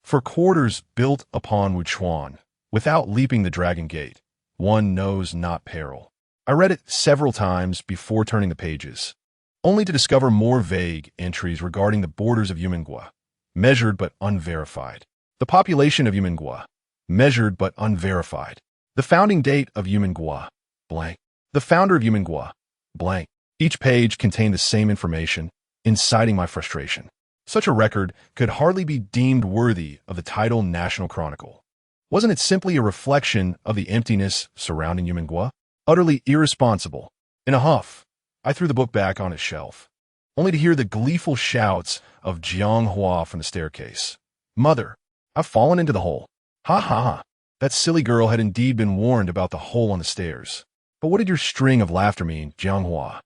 Speaker 1: For quarters built upon Wuchuan, without leaping the dragon gate, one knows not peril. I read it several times before turning the pages, only to discover more vague entries regarding the borders of Yumengua, measured but unverified. The population of Yumengua, measured but unverified. The founding date of Yumengua, blank. The founder of Yumengua, blank. Each page contained the same information, inciting my frustration. Such a record could hardly be deemed worthy of the title National Chronicle. Wasn't it simply a reflection of the emptiness surrounding Yumengua? Utterly irresponsible. In a huff, I threw the book back on its shelf, only to hear the gleeful shouts of Jianghua from the staircase. Mother, I've fallen into the hole. Ha ha ha. That silly girl had indeed been warned about the hole on the stairs. But what did your string of laughter mean, Jianghua?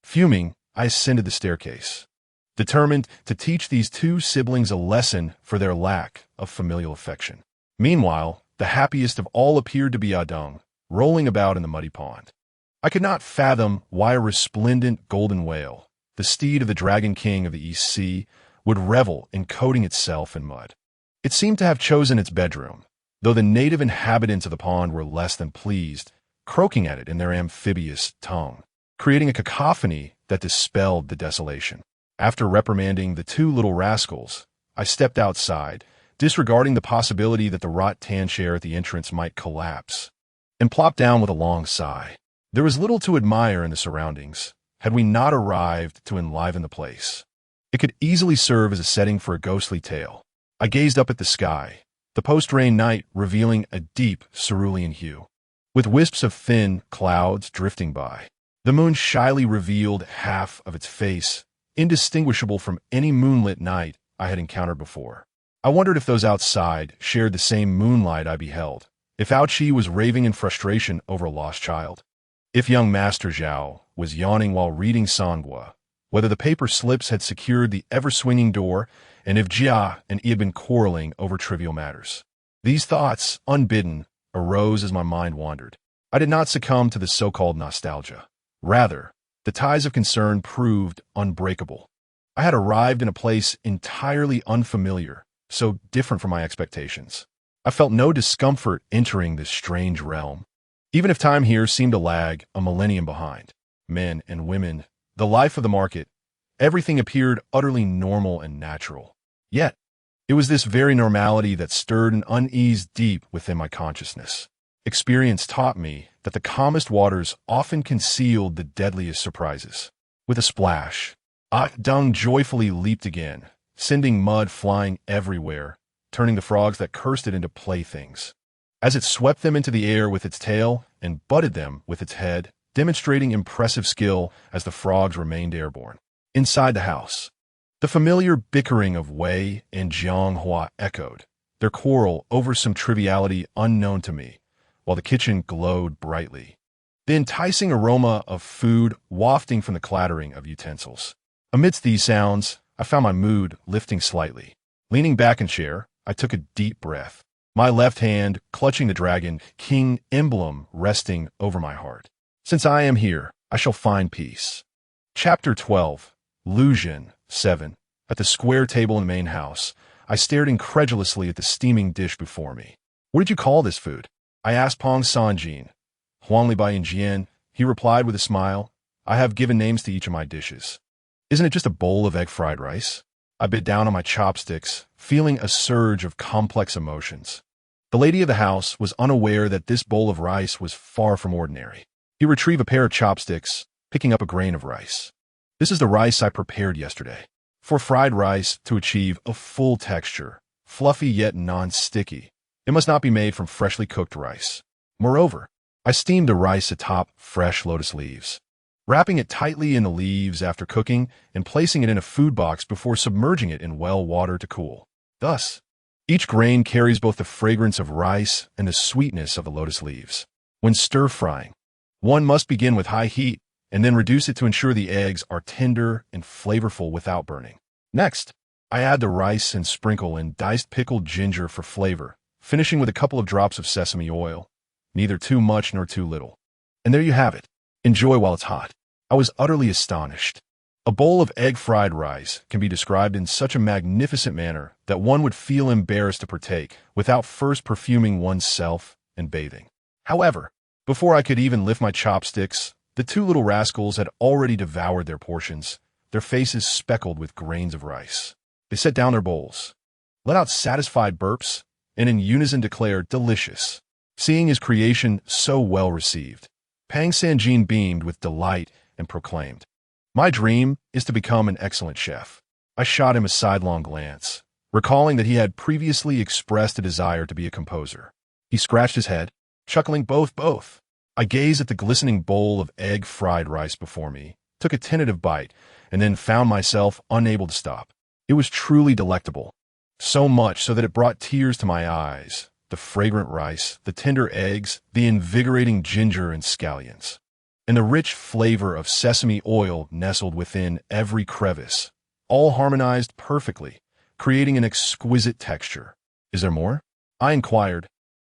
Speaker 1: Fuming, I ascended the staircase, determined to teach these two siblings a lesson for their lack of familial affection. Meanwhile, the happiest of all appeared to be Adong, rolling about in the muddy pond. I could not fathom why a resplendent golden whale, the steed of the Dragon King of the East Sea, would revel in coating itself in mud. It seemed to have chosen its bedroom, though the native inhabitants of the pond were less than pleased, croaking at it in their amphibious tongue, creating a cacophony that dispelled the desolation. After reprimanding the two little rascals, I stepped outside, disregarding the possibility that the wrought tan chair at the entrance might collapse, and plopped down with a long sigh. There was little to admire in the surroundings, had we not arrived to enliven the place. It could easily serve as a setting for a ghostly tale. I gazed up at the sky, the post-rain night revealing a deep cerulean hue, with wisps of thin clouds drifting by. The moon shyly revealed half of its face, indistinguishable from any moonlit night I had encountered before. I wondered if those outside shared the same moonlight I beheld, if Ouchi was raving in frustration over a lost child, if young Master Zhao was yawning while reading Sangua, whether the paper slips had secured the ever-swinging door, and if Jia and he had been quarreling over trivial matters. These thoughts, unbidden, arose as my mind wandered. I did not succumb to the so-called nostalgia. Rather, the ties of concern proved unbreakable. I had arrived in a place entirely unfamiliar, so different from my expectations. I felt no discomfort entering this strange realm, even if time here seemed to lag a millennium behind. Men and women, the life of the market, everything appeared utterly normal and natural. Yet, it was this very normality that stirred an unease deep within my consciousness. Experience taught me that the calmest waters often concealed the deadliest surprises. With a splash, Dung joyfully leaped again, sending mud flying everywhere, turning the frogs that cursed it into playthings. As it swept them into the air with its tail and butted them with its head, demonstrating impressive skill as the frogs remained airborne. Inside the house, the familiar bickering of Wei and Jianghua echoed, their quarrel over some triviality unknown to me, while the kitchen glowed brightly, the enticing aroma of food wafting from the clattering of utensils. Amidst these sounds, I found my mood lifting slightly. Leaning back in chair, I took a deep breath, my left hand clutching the Dragon King emblem resting over my heart. Since I am here, I shall find peace. Chapter 12, Luzhen 7. At the square table in the main house, I stared incredulously at the steaming dish before me. What did you call this food? I asked Pong Sanjin. Huangli Bai Jian, he replied with a smile. I have given names to each of my dishes. Isn't it just a bowl of egg fried rice? I bit down on my chopsticks, feeling a surge of complex emotions. The lady of the house was unaware that this bowl of rice was far from ordinary. He retrieved a pair of chopsticks, picking up a grain of rice. This is the rice I prepared yesterday. For fried rice to achieve a full texture, fluffy yet non-sticky, it must not be made from freshly cooked rice. Moreover, I steamed the rice atop fresh lotus leaves, wrapping it tightly in the leaves after cooking and placing it in a food box before submerging it in well water to cool. Thus, each grain carries both the fragrance of rice and the sweetness of the lotus leaves. When stir-frying, one must begin with high heat and then reduce it to ensure the eggs are tender and flavorful without burning. Next, I add the rice and sprinkle in diced pickled ginger for flavor, finishing with a couple of drops of sesame oil, neither too much nor too little. And there you have it. Enjoy while it's hot. I was utterly astonished. A bowl of egg-fried rice can be described in such a magnificent manner that one would feel embarrassed to partake without first perfuming oneself and bathing. However, before I could even lift my chopsticks, the two little rascals had already devoured their portions, their faces speckled with grains of rice. They set down their bowls, let out satisfied burps, and in unison declared, "Delicious." Seeing his creation so well received, Pang Sanjin beamed with delight and proclaimed, "My dream is to become an excellent chef." I shot him a sidelong glance, recalling that he had previously expressed a desire to be a composer. He scratched his head, chuckling, both. I gazed at the glistening bowl of egg-fried rice before me, took a tentative bite, and then found myself unable to stop. It was truly delectable, so much so that it brought tears to my eyes. The fragrant rice, the tender eggs, the invigorating ginger and scallions, and the rich flavor of sesame oil nestled within every crevice, all harmonized perfectly, creating an exquisite texture. "Is there more?" I inquired,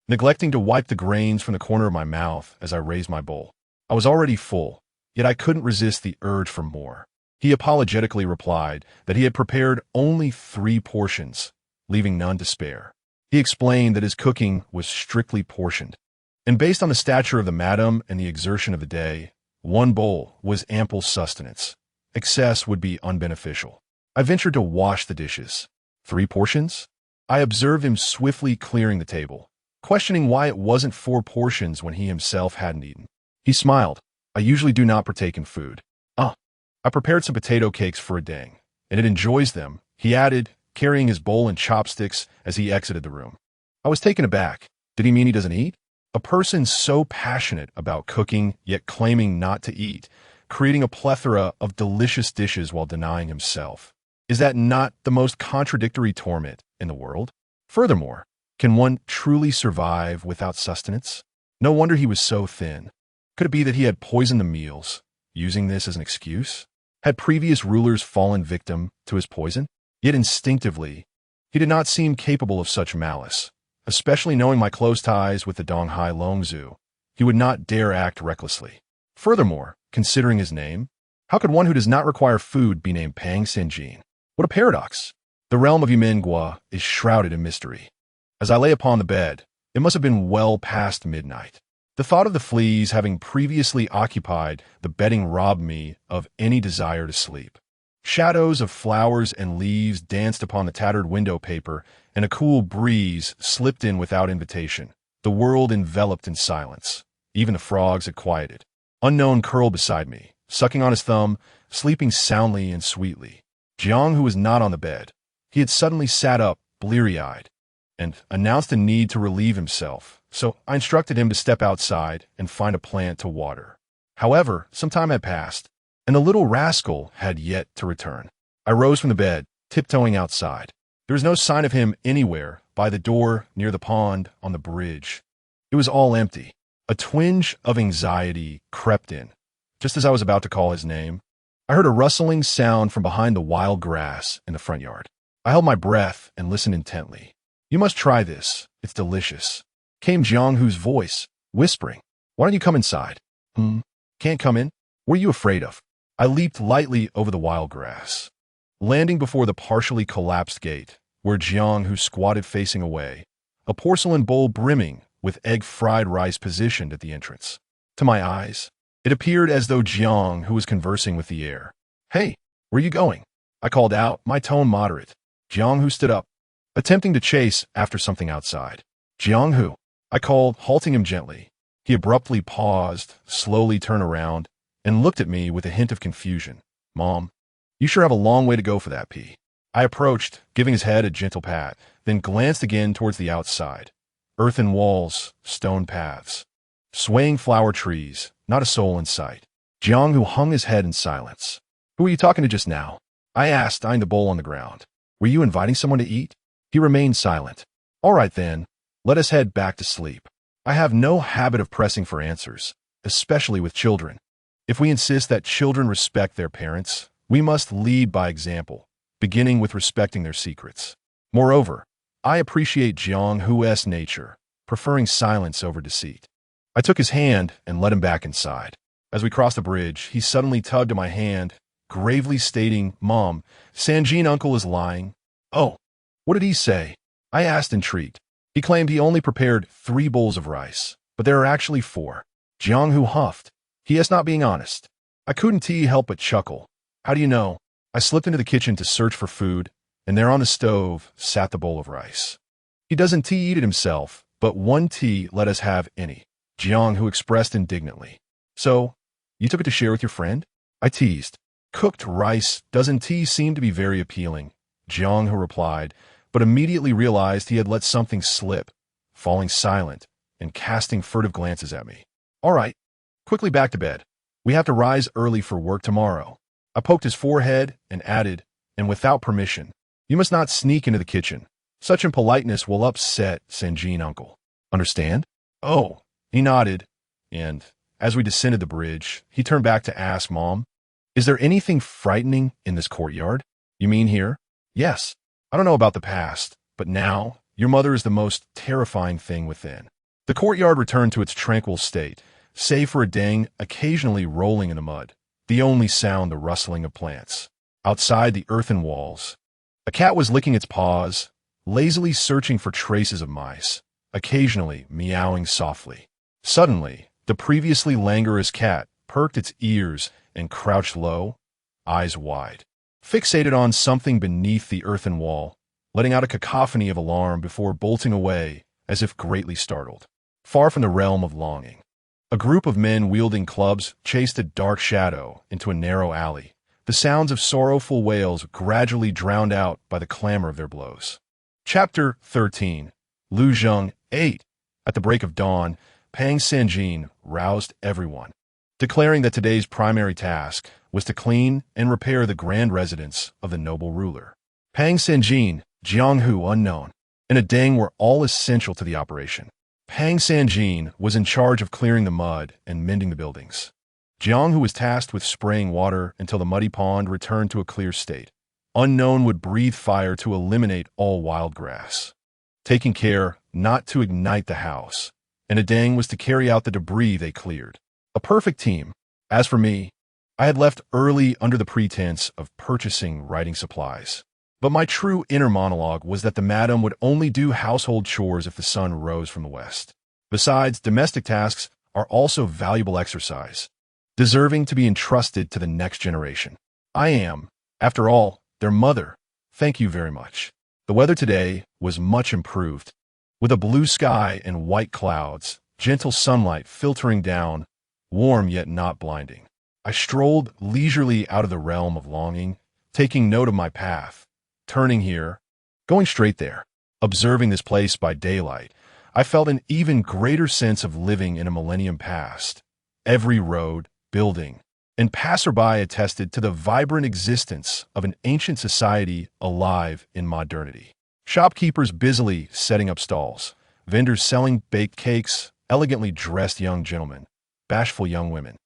Speaker 1: neglecting to wipe the grains from the corner of my mouth as I raised my bowl. I was already full, yet I couldn't resist the urge for more. He apologetically replied that he had prepared only 3 portions, leaving none to spare. He explained that his cooking was strictly portioned, and based on the stature of the madam and the exertion of the day, 1 bowl was ample sustenance. Excess would be unbeneficial. I ventured to wash the dishes. 3 portions? I observed him swiftly clearing the table, questioning why it wasn't 4 portions when he himself hadn't eaten. He smiled. "I usually do not partake in food. I prepared some potato cakes for a dang, and it enjoys them," he added, carrying his bowl and chopsticks as he exited the room. I was taken aback. Did he mean he doesn't eat? A person so passionate about cooking, yet claiming not to eat, creating a plethora of delicious dishes while denying himself. Is that not the most contradictory torment in the world? Furthermore, can one truly survive without sustenance? No wonder he was so thin. Could it be that he had poisoned the meals, using this as an excuse? Had previous rulers fallen victim to his poison? Yet instinctively, he did not seem capable of such malice. Especially knowing my close ties with the Donghai Longzhu, he would not dare act recklessly. Furthermore, considering his name, how could one who does not require food be named Pang Sanjin? What a paradox! The realm of Yumen is shrouded in mystery. As I lay upon the bed, it must have been well past midnight. The thought of the fleas having previously occupied the bedding robbed me of any desire to sleep. Shadows of flowers and leaves danced upon the tattered window paper, and a cool breeze slipped in without invitation. The world enveloped in silence. Even the frogs had quieted. Unknown curled beside me, sucking on his thumb, sleeping soundly and sweetly. Jiang, who was not on the bed, he had suddenly sat up, bleary-eyed, and announced a need to relieve himself, so I instructed him to step outside and find a plant to water. However, some time had passed, and the little rascal had yet to return. I rose from the bed, tiptoeing outside. There was no sign of him anywhere, by the door, near the pond, on the bridge. It was all empty. A twinge of anxiety crept in. Just as I was about to call his name, I heard a rustling sound from behind the wild grass in the front yard. I held my breath and listened intently. "You must try this. It's delicious," came Jianghu's voice, whispering. "Why don't you come inside?" Can't come in? What are you afraid of?" I leaped lightly over the wild grass, landing before the partially collapsed gate, where Jianghu squatted facing away, a porcelain bowl brimming with egg-fried rice positioned at the entrance. To my eyes, it appeared as though Jianghu was conversing with the air. "Hey, where are you going?" I called out, my tone moderate. Jianghu stood up, attempting to chase after something outside. "Jianghu," I called, halting him gently. He abruptly paused, slowly turned around, and looked at me with a hint of confusion. "Mom, you sure have a long way to go for that pee." I approached, giving his head a gentle pat, then glanced again towards the outside. Earthen walls, stone paths, swaying flower trees, not a soul in sight. Jianghu hung his head in silence. "Who were you talking to just now?" I asked, eyeing the bowl on the ground. "Were you inviting someone to eat?" He remained silent. "All right then, let us head back to sleep." I have no habit of pressing for answers, especially with children. If we insist that children respect their parents, we must lead by example, beginning with respecting their secrets. Moreover, I appreciate Jianghu's nature, preferring silence over deceit. I took his hand and led him back inside. As we crossed the bridge, he suddenly tugged at my hand gravely stating, "Mom, Sanjin uncle is lying." "Oh, what did he say?" I asked, intrigued. "He claimed he only prepared 3 bowls of rice, but there are actually 4. Jianghu huffed. "He is not being honest." I couldn't help but chuckle. "How do you know?" I slipped into the kitchen to search for food, and there on the stove sat the bowl of rice. "He doesn't eat it himself, but 1 let us have any," Jianghu expressed indignantly. "So, you took it to share with your friend?" I teased. "Cooked rice doesn't seem to be very appealing," Jianghu replied, but immediately realized he had let something slip, falling silent and casting furtive glances at me. "All right, quickly back to bed. We have to rise early for work tomorrow." I poked his forehead and added, "And without permission. You must not sneak into the kitchen. Such impoliteness will upset Sanjin uncle. Understand?" "Oh," he nodded, and as we descended the bridge, he turned back to ask, "Mom, is there anything frightening in this courtyard?" "You mean here?" "Yes. I don't know about the past, but now your mother is the most terrifying thing within." The courtyard returned to its tranquil state, save for a dang occasionally rolling in the mud, the only sound the rustling of plants. Outside the earthen walls, a cat was licking its paws, lazily searching for traces of mice, occasionally meowing softly. Suddenly, the previously languorous cat perked its ears and crouched low, eyes wide, fixated on something beneath the earthen wall, letting out a cacophony of alarm before bolting away as if greatly startled. Far from the realm of longing, a group of men wielding clubs chased a dark shadow into a narrow alley, the sounds of sorrowful wails gradually drowned out by the clamor of their blows. Chapter 13. Lu Zheng 8. At the break of dawn, Pang Sanjin roused everyone, declaring that today's primary task was to clean and repair the grand residence of the noble ruler. Pang Sanjin, Jianghu unknown, and a Deng were all essential to the operation. Pang Sanjin was in charge of clearing the mud and mending the buildings. Jianghu was tasked with spraying water until the muddy pond returned to a clear state. Unknown would breathe fire to eliminate all wild grass, taking care not to ignite the house, and a Deng was to carry out the debris they cleared. A perfect team. As for me, I had left early under the pretense of purchasing writing supplies. But my true inner monologue was that the madam would only do household chores if the sun rose from the west. Besides, domestic tasks are also valuable exercise, deserving to be entrusted to the next generation. I am, after all, their mother. Thank you very much. The weather today was much improved, with a blue sky and white clouds, gentle sunlight filtering down, warm yet not blinding. I strolled leisurely out of the realm of longing, taking note of my path, turning here, going straight there. Observing this place by daylight, I felt an even greater sense of living in a millennium past. Every road, building, and passerby attested to the vibrant existence of an ancient society alive in modernity. Shopkeepers busily setting up stalls, vendors selling baked cakes, elegantly dressed young gentlemen, bashful young women,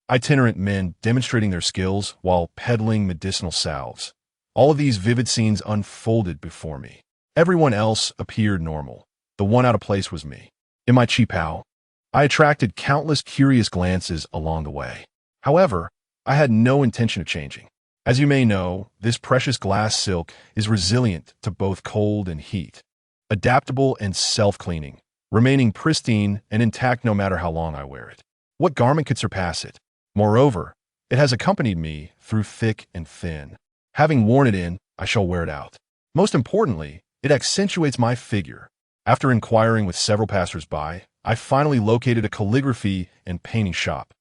Speaker 1: itinerant men demonstrating their skills while peddling medicinal salves. All of these vivid scenes unfolded before me. Everyone else appeared normal. The one out of place was me. In my cheap how, I attracted countless curious glances along the way. However, I had no intention of changing. As you may know, this precious glass silk is resilient to both cold and heat, adaptable and self-cleaning, remaining pristine and intact no matter how long I wear it. What garment could surpass it? Moreover, it has accompanied me through thick and thin. Having worn it in, I shall wear it out. Most importantly, it accentuates my figure. After inquiring with several passers-by, I finally located a calligraphy and painting shop.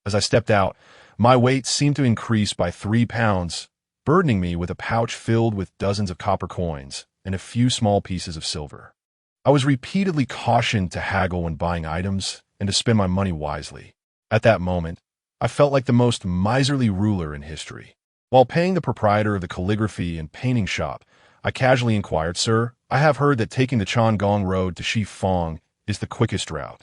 Speaker 1: As I stepped out, my weight seemed to increase by 3 pounds, burdening me with a pouch filled with dozens of copper coins and a few small pieces of silver. I was repeatedly cautioned to haggle when buying items and to spend my money wisely. At that moment, I felt like the most miserly ruler in history. While paying the proprietor of the calligraphy and painting shop, I casually inquired, "Sir, I have heard that taking the Changong Road to Shifeng is the quickest route."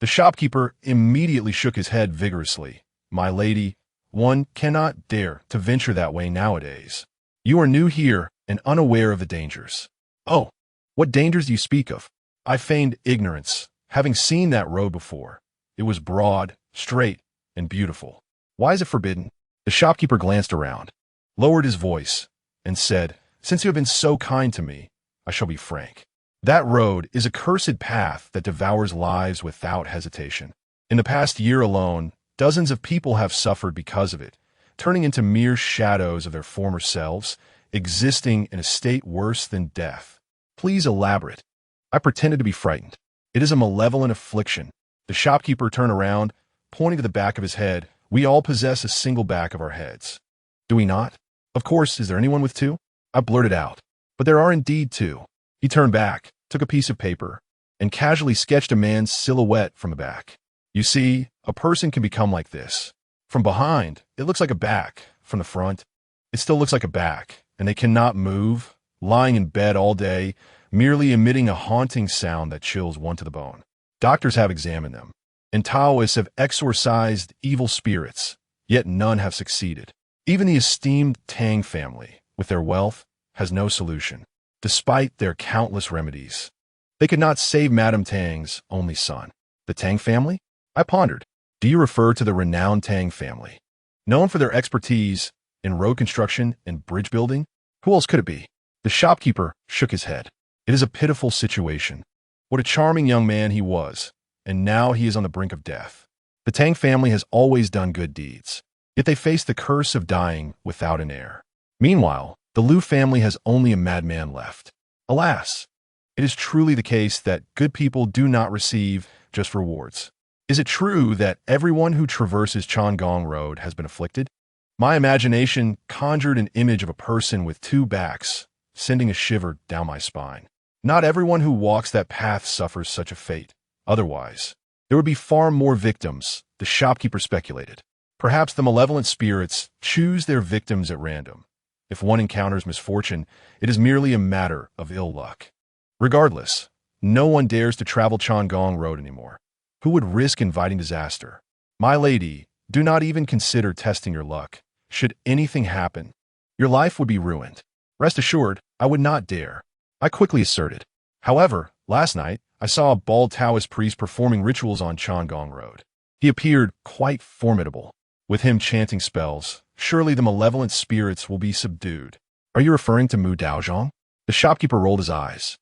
Speaker 1: The shopkeeper immediately shook his head vigorously. "My lady, one cannot dare to venture that way nowadays. You are new here and unaware of the dangers." "Oh, what dangers do you speak of?" I feigned ignorance, having seen that road before. It was broad, straight, and beautiful. "Why is it forbidden?" The shopkeeper glanced around, lowered his voice, and said, "Since you have been so kind to me, I shall be frank. That road is a cursed path that devours lives without hesitation. In the past year alone, dozens of people have suffered because of it, turning into mere shadows of their former selves, existing in a state worse than death." "Please elaborate." I pretended to be frightened. "It is a malevolent affliction." The shopkeeper turned around, pointing to the back of his head. "We all possess a single back of our heads. Do we not? Of course, is there anyone with two?" I blurted out. "But there are indeed two." He turned back, took a piece of paper, and casually sketched a man's silhouette from the back. "You see, a person can become like this. From behind, it looks like a back. From the front, it still looks like a back, and they cannot move, lying in bed all day, merely emitting a haunting sound that chills one to the bone. Doctors have examined them, and Taoists have exorcised evil spirits, yet none have succeeded. Even the esteemed Tang family, with their wealth, has no solution, despite their countless remedies. They could not save Madame Tang's only son." "The Tang family?" I pondered. "Do you refer to the renowned Tang family, known for their expertise in road construction and bridge building? Who else could it be?" The shopkeeper shook his head. "It is a pitiful situation. What a charming young man he was, and now he is on the brink of death. The Tang family has always done good deeds, yet they face the curse of dying without an heir. Meanwhile, the Liu family has only a madman left. Alas, it is truly the case that good people do not receive just rewards. Is it true that everyone who traverses Chang'an Road has been afflicted?" My imagination conjured an image of a person with two backs, sending a shiver down my spine. Not everyone who walks that path suffers such a fate. Otherwise, there would be far more victims, the shopkeeper speculated. Perhaps the malevolent spirits choose their victims at random. If one encounters misfortune, it is merely a matter of ill luck. Regardless, no one dares to travel Chang'an Road anymore. Who would risk inviting disaster? My lady, do not even consider testing your luck. Should anything happen, your life would be ruined. Rest assured, I would not dare, I quickly asserted. However, last night, I saw a bald Taoist priest performing rituals on Chang'an Road. He appeared quite formidable. With him chanting spells, surely the malevolent spirits will be subdued. Are you referring to Mu Daozhong? The shopkeeper rolled his eyes.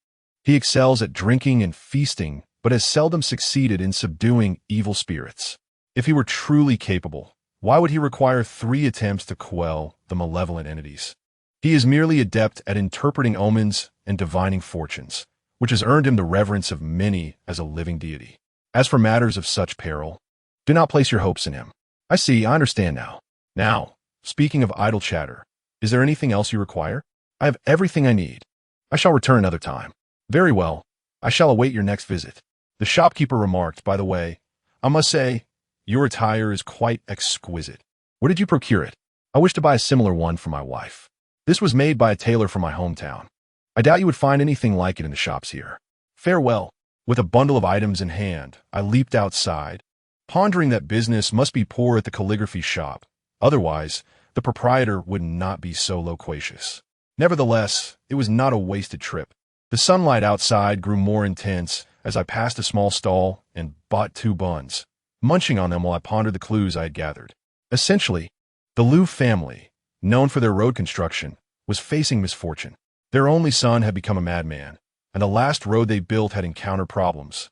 Speaker 1: He excels at drinking and feasting, but has seldom succeeded in subduing evil spirits. If he were truly capable, why would he require 3 attempts to quell the malevolent entities? He is merely adept at interpreting omens and divining fortunes, which has earned him the reverence of many as a living deity. As for matters of such peril, do not place your hopes in him. I see, I understand now. Now, speaking of idle chatter, is there anything else you require? I have everything I need. I shall return another time. Very well, I shall await your next visit. The shopkeeper remarked, by the way, I must say, your attire is quite exquisite. Where did you procure it? I wish to buy a similar one for my wife. This was made by a tailor from my hometown. I doubt you would find anything like it in the shops here. Farewell. With a bundle of items in hand, I leaped outside, pondering that business must be poor at the calligraphy shop. Otherwise, the proprietor would not be so loquacious. Nevertheless, it was not a wasted trip. The sunlight outside grew more intense as I passed a small stall and bought 2 buns, munching on them while I pondered the clues I had gathered. Essentially, the Liu family, known for their road construction, was facing misfortune. Their only son had become a madman, and the last road they built had encountered problems,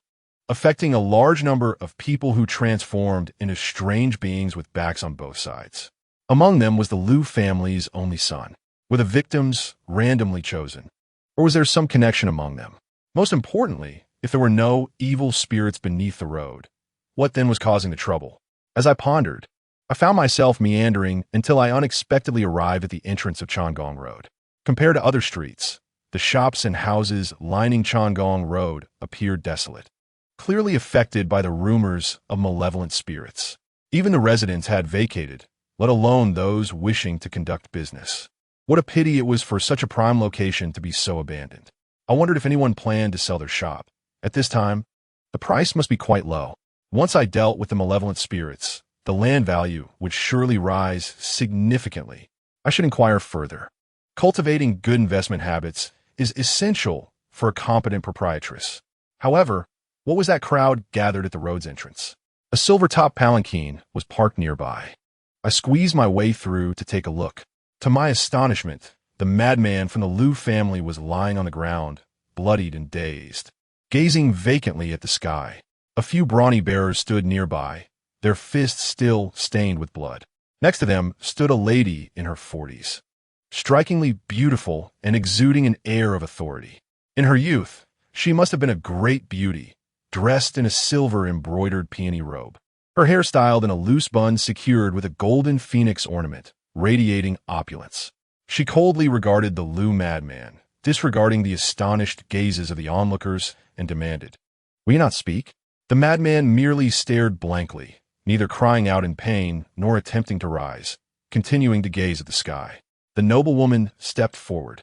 Speaker 1: affecting a large number of people who transformed into strange beings with backs on both sides. Among them was the Liu family's only son. Were the victims randomly chosen, or was there some connection among them? Most importantly, if there were no evil spirits beneath the road, what then was causing the trouble? As I pondered, I found myself meandering until I unexpectedly arrived at the entrance of Chang'an Road. Compared to other streets, the shops and houses lining Chang'an Road appeared desolate, clearly affected by the rumors of malevolent spirits. Even the residents had vacated, let alone those wishing to conduct business. What a pity it was for such a prime location to be so abandoned. I wondered if anyone planned to sell their shop. At this time, the price must be quite low. Once I dealt with the malevolent spirits, the land value would surely rise significantly. I should inquire further. Cultivating good investment habits is essential for a competent proprietress. However, what was that crowd gathered at the road's entrance? A silver-top palanquin was parked nearby. I squeezed my way through to take a look. To my astonishment, the madman from the Liu family was lying on the ground, bloodied and dazed, gazing vacantly at the sky. A few brawny bearers stood nearby, their fists still stained with blood. Next to them stood a lady in her 40s, strikingly beautiful and exuding an air of authority. In her youth, she must have been a great beauty, dressed in a silver-embroidered peony robe, her hair styled in a loose bun secured with a golden phoenix ornament, radiating opulence. She coldly regarded the Liu madman, disregarding the astonished gazes of the onlookers, and demanded, "Will you not speak?" The madman merely stared blankly, neither crying out in pain nor attempting to rise, continuing to gaze at the sky. The noblewoman stepped forward,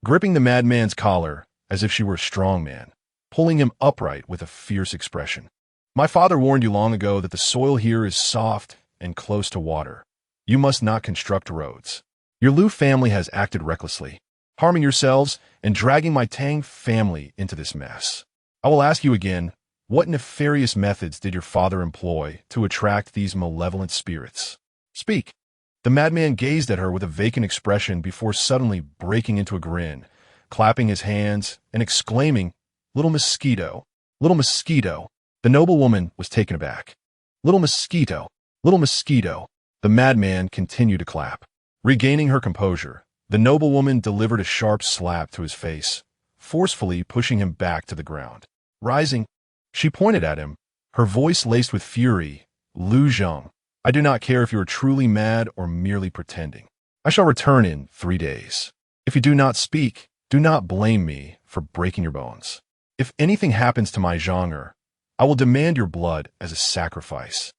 Speaker 1: gripping the madman's collar as if she were a strong man, pulling him upright with a fierce expression. "My father warned you long ago that the soil here is soft and close to water. You must not construct roads. Your Liu family has acted recklessly, harming yourselves and dragging my Tang family into this mess. I will ask you again, what nefarious methods did your father employ to attract these malevolent spirits? Speak." The madman gazed at her with a vacant expression before suddenly breaking into a grin, clapping his hands and exclaiming, "Little mosquito, little mosquito." The noblewoman was taken aback. "Little mosquito, little mosquito." The madman continued to clap. Regaining her composure, the noblewoman delivered a sharp slap to his face, forcefully pushing him back to the ground. Rising, she pointed at him, her voice laced with fury. "Liu Zheng, I do not care if you are truly mad or merely pretending. I shall return in 3 days. If you do not speak, do not blame me for breaking your bones. If anything happens to my Zhong'er, I will demand your blood as a sacrifice.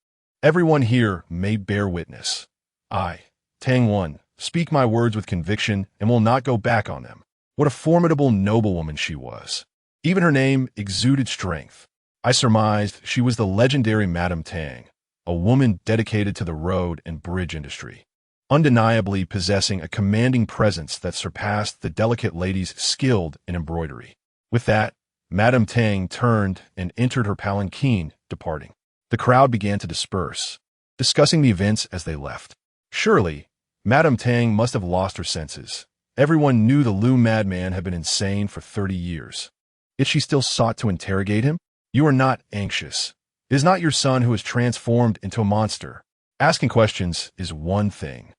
Speaker 1: Everyone here may bear witness. I, Tang One, speak my words with conviction and will not go back on them." What a formidable noblewoman she was. Even her name exuded strength. I surmised she was the legendary Madame Tang, a woman dedicated to the road and bridge industry, undeniably possessing a commanding presence that surpassed the delicate ladies skilled in embroidery. With that, Madame Tang turned and entered her palanquin, departing. The crowd began to disperse, discussing the events as they left. Surely, Madame Tang must have lost her senses. Everyone knew the Liu madman had been insane for 30 years. Yet she still sought to interrogate him. "You are not anxious. It is not your son who is transformed into a monster. Asking questions is one thing.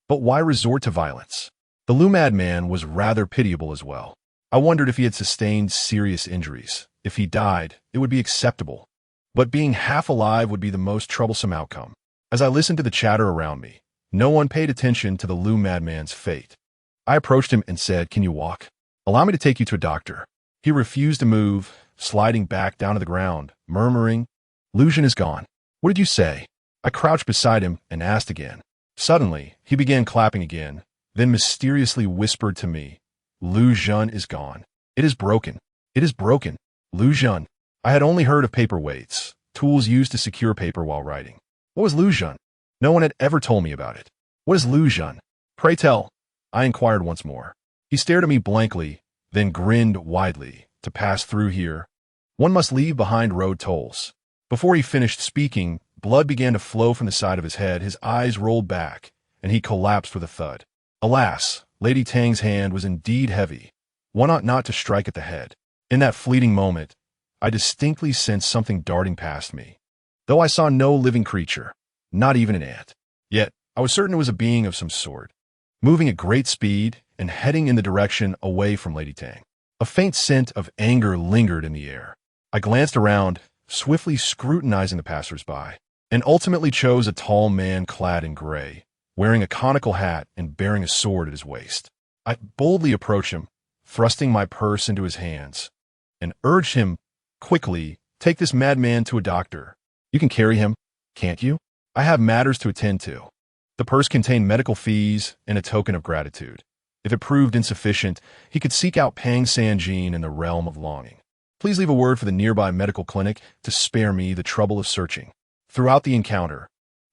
Speaker 1: But why resort to violence?" The Liu madman was rather pitiable as well. I wondered if he had sustained serious injuries. If he died, it would be acceptable. But being half alive would be the most troublesome outcome. As I listened to the chatter around me, no one paid attention to the Liu madman's fate. I approached him and said, "Can you walk? Allow me to take you to a doctor." He refused to move, sliding back down to the ground, murmuring, "Liu Zhen is gone." "What did you say?" I crouched beside him and asked again. Suddenly, he began clapping again, then mysteriously whispered to me, "Liu Zhen is gone. It is broken. It is broken. Liu Zhen." I had only heard of paperweights, tools used to secure paper while writing. What was Liu Zhen? No one had ever told me about it. "What is Liu Zhen? Pray tell," I inquired once more. He stared at me blankly, then grinned widely. "To pass through here, one must leave behind road tolls." Before he finished speaking, blood began to flow from the side of his head, his eyes rolled back, and he collapsed with a thud. Alas, Lady Tang's hand was indeed heavy. One ought not to strike at the head. In that fleeting moment, I distinctly sensed something darting past me, though I saw no living creature, not even an ant. Yet, I was certain it was a being of some sort, moving at great speed and heading in the direction away from Lady Tang. A faint scent of anger lingered in the air. I glanced around, swiftly scrutinizing the passers-by, and ultimately chose a tall man clad in gray, wearing a conical hat and bearing a sword at his waist. I boldly approached him, thrusting my purse into his hands, and urged him, quickly, "Take this madman to a doctor. You can carry him, can't you? I have matters to attend to." The purse contained medical fees and a token of gratitude. If it proved insufficient, he could seek out Pang Sanjin in the realm of longing. Please leave a word for the nearby medical clinic to spare me the trouble of searching. Throughout the encounter,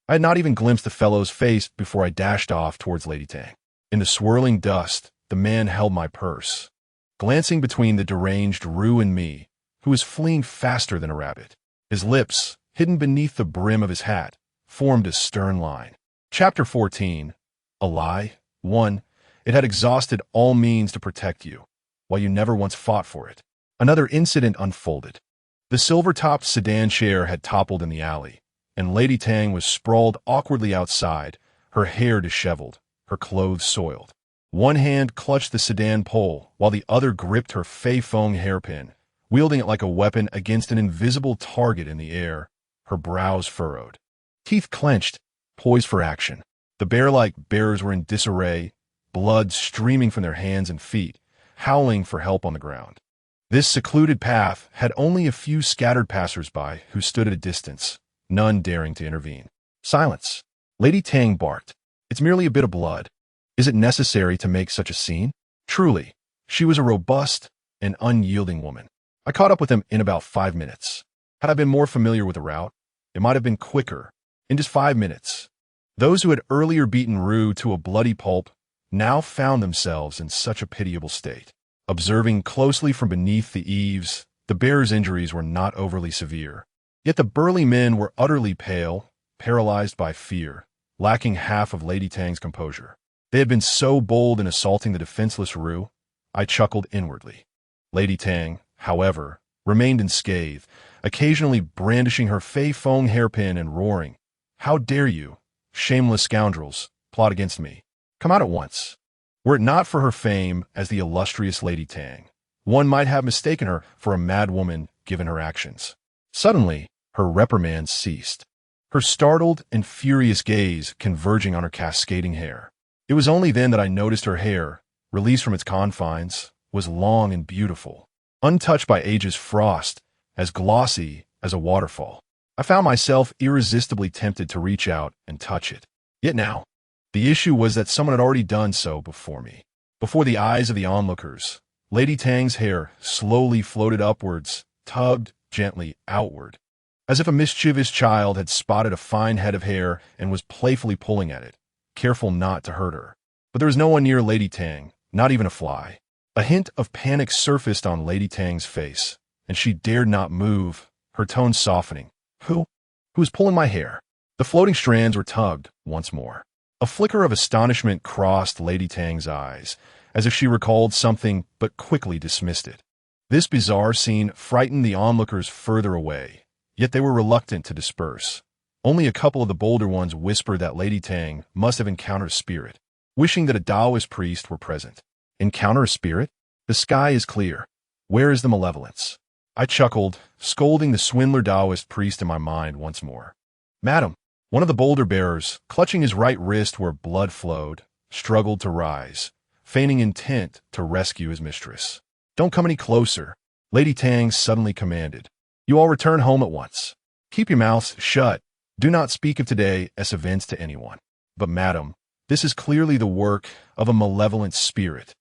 Speaker 1: I had not even glimpsed the fellow's face before I dashed off towards Lady Tang. In the swirling dust, the man held my purse, glancing between the deranged Rue and me, who was fleeing faster than a rabbit. His lips, hidden beneath the brim of his hat, formed a stern line. Chapter 14. A Lie. 1. It had exhausted all means to protect you, while you never once fought for it. Another incident unfolded. The silver-topped sedan chair had toppled in the alley, and Lady Tang was sprawled awkwardly outside, her hair disheveled, her clothes soiled. One hand clutched the sedan pole, while the other gripped her fei feng hairpin, wielding it like a weapon against an invisible target in the air, her brows furrowed. Teeth clenched, poised for action. The bear-like bearers were in disarray, blood streaming from their hands and feet, howling for help on the ground. This secluded path had only a few scattered passers-by who stood at a distance, none daring to intervene. Silence. Lady Tang barked. It's merely a bit of blood. Is it necessary to make such a scene? Truly, she was a robust and unyielding woman. I caught up with them in about 5 minutes. Had I been more familiar with the route, it might have been quicker. In just 5 minutes. Those who had earlier beaten Ru to a bloody pulp now found themselves in such a pitiable state. Observing closely from beneath the eaves, the bearers' injuries were not overly severe. Yet the burly men were utterly pale, paralyzed by fear, lacking half of Lady Tang's composure. They had been so bold in assaulting the defenseless Ru, I chuckled inwardly. Lady Tang, however, remained unscathed, occasionally brandishing her fei feng hairpin and roaring, "How dare you, shameless scoundrels, plot against me? Come out at once." Were it not for her fame as the illustrious Lady Tang, one might have mistaken her for a mad woman given her actions. Suddenly, her reprimands ceased, her startled and furious gaze converging on her cascading hair. It was only then that I noticed her hair, released from its confines, was long and beautiful, untouched by age's frost, as glossy as a waterfall. I found myself irresistibly tempted to reach out and touch it. Yet now, the issue was that someone had already done so before me. Before the eyes of the onlookers, Lady Tang's hair slowly floated upwards, tugged gently outward, as if a mischievous child had spotted a fine head of hair and was playfully pulling at it, careful not to hurt her. But there was no one near Lady Tang, not even a fly. A hint of panic surfaced on Lady Tang's face, and she dared not move, her tone softening. Who is pulling my hair? The floating strands were tugged once more. A flicker of astonishment crossed Lady Tang's eyes, as if she recalled something but quickly dismissed it. This bizarre scene frightened the onlookers further away, yet they were reluctant to disperse. Only a couple of the bolder ones whispered that Lady Tang must have encountered a spirit, wishing that a Taoist priest were present. Encounter a spirit? The sky is clear. Where is the malevolence? I chuckled, scolding the swindler Taoist priest in my mind once more. Madam, one of the boulder bearers, clutching his right wrist where blood flowed, struggled to rise, feigning intent to rescue his mistress. Don't come any closer, Lady Tang suddenly commanded. You all return home at once. Keep your mouths shut. Do not speak of today as events to anyone. But madam, this is clearly the work of a malevolent spirit.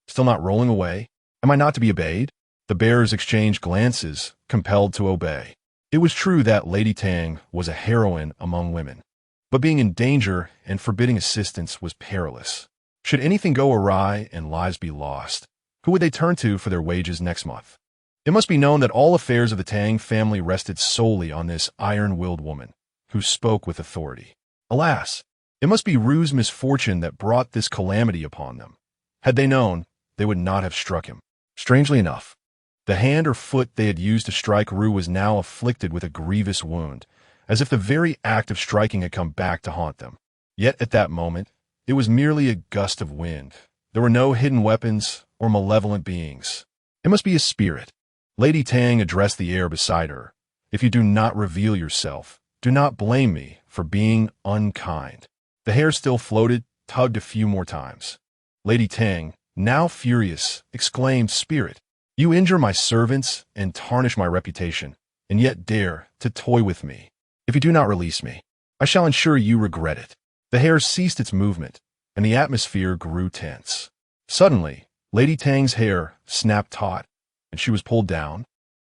Speaker 1: Still not rolling away? Am I not to be obeyed? The bearers exchanged glances, compelled to obey. It was true that Lady Tang was a heroine among women, but being in danger and forbidding assistance was perilous. Should anything go awry and lives be lost, who would they turn to for their wages next month? It must be known that all affairs of the Tang family rested solely on this iron-willed woman, who spoke with authority. Alas, it must be Ru's misfortune that brought this calamity upon them. Had they known, they would not have struck him. Strangely enough, the hand or foot they had used to strike Ru was now afflicted with a grievous wound, as if the very act of striking had come back to haunt them. Yet at that moment, it was merely a gust of wind. There were no hidden weapons or malevolent beings. It must be a spirit. Lady Tang addressed the air beside her. If you do not reveal yourself, do not blame me for being unkind. The hair still floated, tugged a few more times. Lady Tang, now furious, exclaimed, Spirit, you injure my servants and tarnish my reputation, and yet dare to toy with me. If you do not release me, I shall ensure you regret it. The hair ceased its movement, and the atmosphere grew tense. Suddenly, Lady Tang's hair snapped taut, and she was pulled down,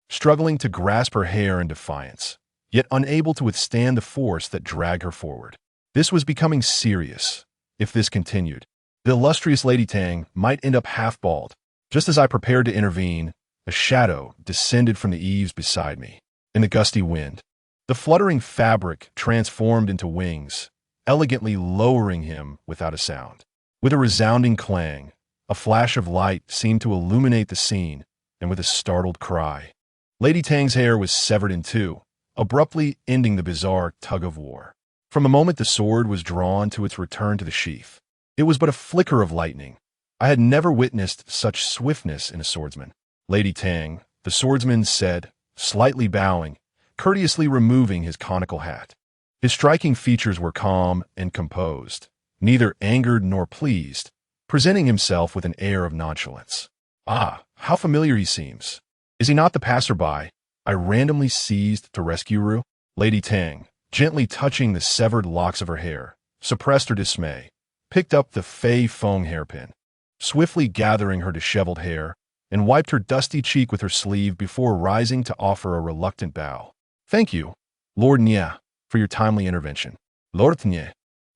Speaker 1: struggling to grasp her hair in defiance, yet unable to withstand the force that dragged her forward. This was becoming serious. If this continued, the illustrious Lady Tang might end up half-bald. Just as I prepared to intervene, a shadow descended from the eaves beside me. In the gusty wind, the fluttering fabric transformed into wings, elegantly lowering him without a sound. With a resounding clang, a flash of light seemed to illuminate the scene, and with a startled cry, Lady Tang's hair was severed in two, abruptly ending the bizarre tug-of-war. From the moment the sword was drawn to its return to the sheath, it was but a flicker of lightning. I had never witnessed such swiftness in a swordsman. Lady Tang, the swordsman said, slightly bowing, courteously removing his conical hat. His striking features were calm and composed, neither angered nor pleased, presenting himself with an air of nonchalance. Ah, how familiar he seems. Is he not the passerby I randomly seized to rescue Ru? Lady Tang, gently touching the severed locks of her hair, suppressed her dismay, picked up the Fei Feng hairpin, swiftly gathering her disheveled hair, and wiped her dusty cheek with her sleeve before rising to offer a reluctant bow. Thank you, Lord Nye, for your timely intervention. Lord Nye.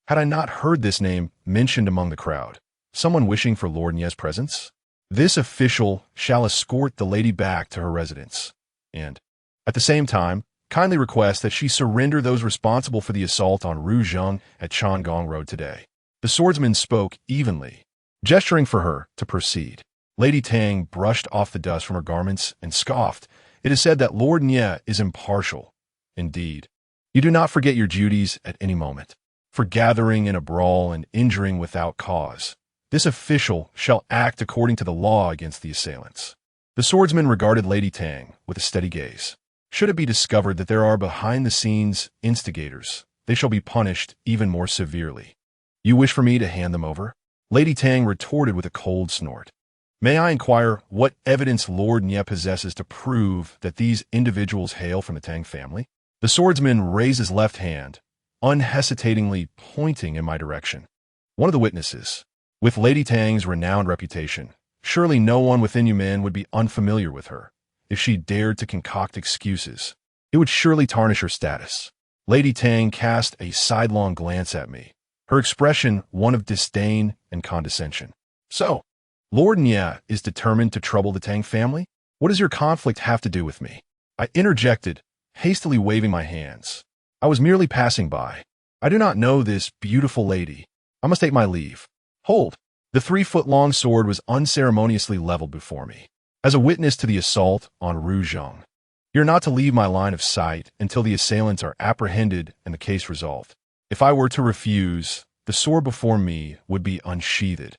Speaker 1: Had I not heard this name mentioned among the crowd? Someone wishing for Lord Nye's presence? This official shall escort the lady back to her residence, and, at the same time, kindly request that she surrender those responsible for the assault on Ru Zheng at Changong Road today. The swordsman spoke evenly, gesturing for her to proceed. Lady Tang brushed off the dust from her garments and scoffed. It is said that Lord Nye is impartial. Indeed, you do not forget your duties at any moment. For gathering in a brawl and injuring without cause, this official shall act according to the law against the assailants. The swordsman regarded Lady Tang with a steady gaze. Should it be discovered that there are behind-the-scenes instigators, they shall be punished even more severely. You wish for me to hand them over? Lady Tang retorted with a cold snort. May I inquire what evidence Lord Nye possesses to prove that these individuals hail from the Tang family? The swordsman raised his left hand, unhesitatingly pointing in my direction. One of the witnesses. With Lady Tang's renowned reputation, surely no one within Yumen would be unfamiliar with her. If she dared to concoct excuses, it would surely tarnish her status. Lady Tang cast a sidelong glance at me, her expression one of disdain and condescension. So, Lord Nye is determined to trouble the Tang family? What does your conflict have to do with me? I interjected, hastily waving my hands. I was merely passing by. I do not know this beautiful lady. I must take my leave. Hold. The 3-foot-long sword was unceremoniously leveled before me, as a witness to the assault on Ru Zheng. You're not to leave my line of sight until the assailants are apprehended and the case resolved. If I were to refuse, the sword before me would be unsheathed.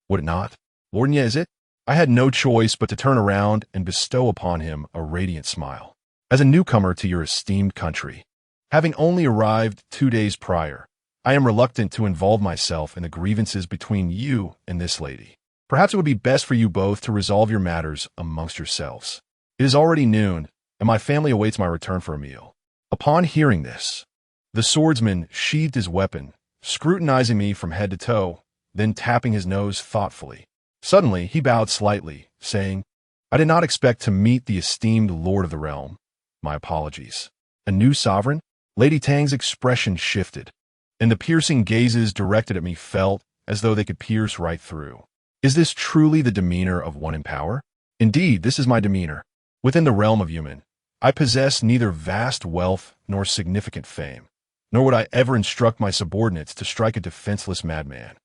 Speaker 1: Would it not? Lord Nye, is it? I had no choice but to turn around and bestow upon him a radiant smile. As a newcomer to your esteemed country, having only arrived 2 days prior, I am reluctant to involve myself in the grievances between you and this lady. Perhaps it would be best for you both to resolve your matters amongst yourselves. It is already noon, and my family awaits my return for a meal. Upon hearing this, the swordsman sheathed his weapon, scrutinizing me from head to toe, then tapping his nose thoughtfully. Suddenly, he bowed slightly, saying, I did not expect to meet the esteemed lord of the realm. My apologies. A new sovereign? Lady Tang's expression shifted, and the piercing gazes directed at me felt as though they could pierce right through. Is this truly the demeanor of one in power? Indeed, this is my demeanor. Within the realm of Yumen, I possess neither vast wealth nor significant fame, nor would I ever instruct my subordinates to strike a defenseless madman.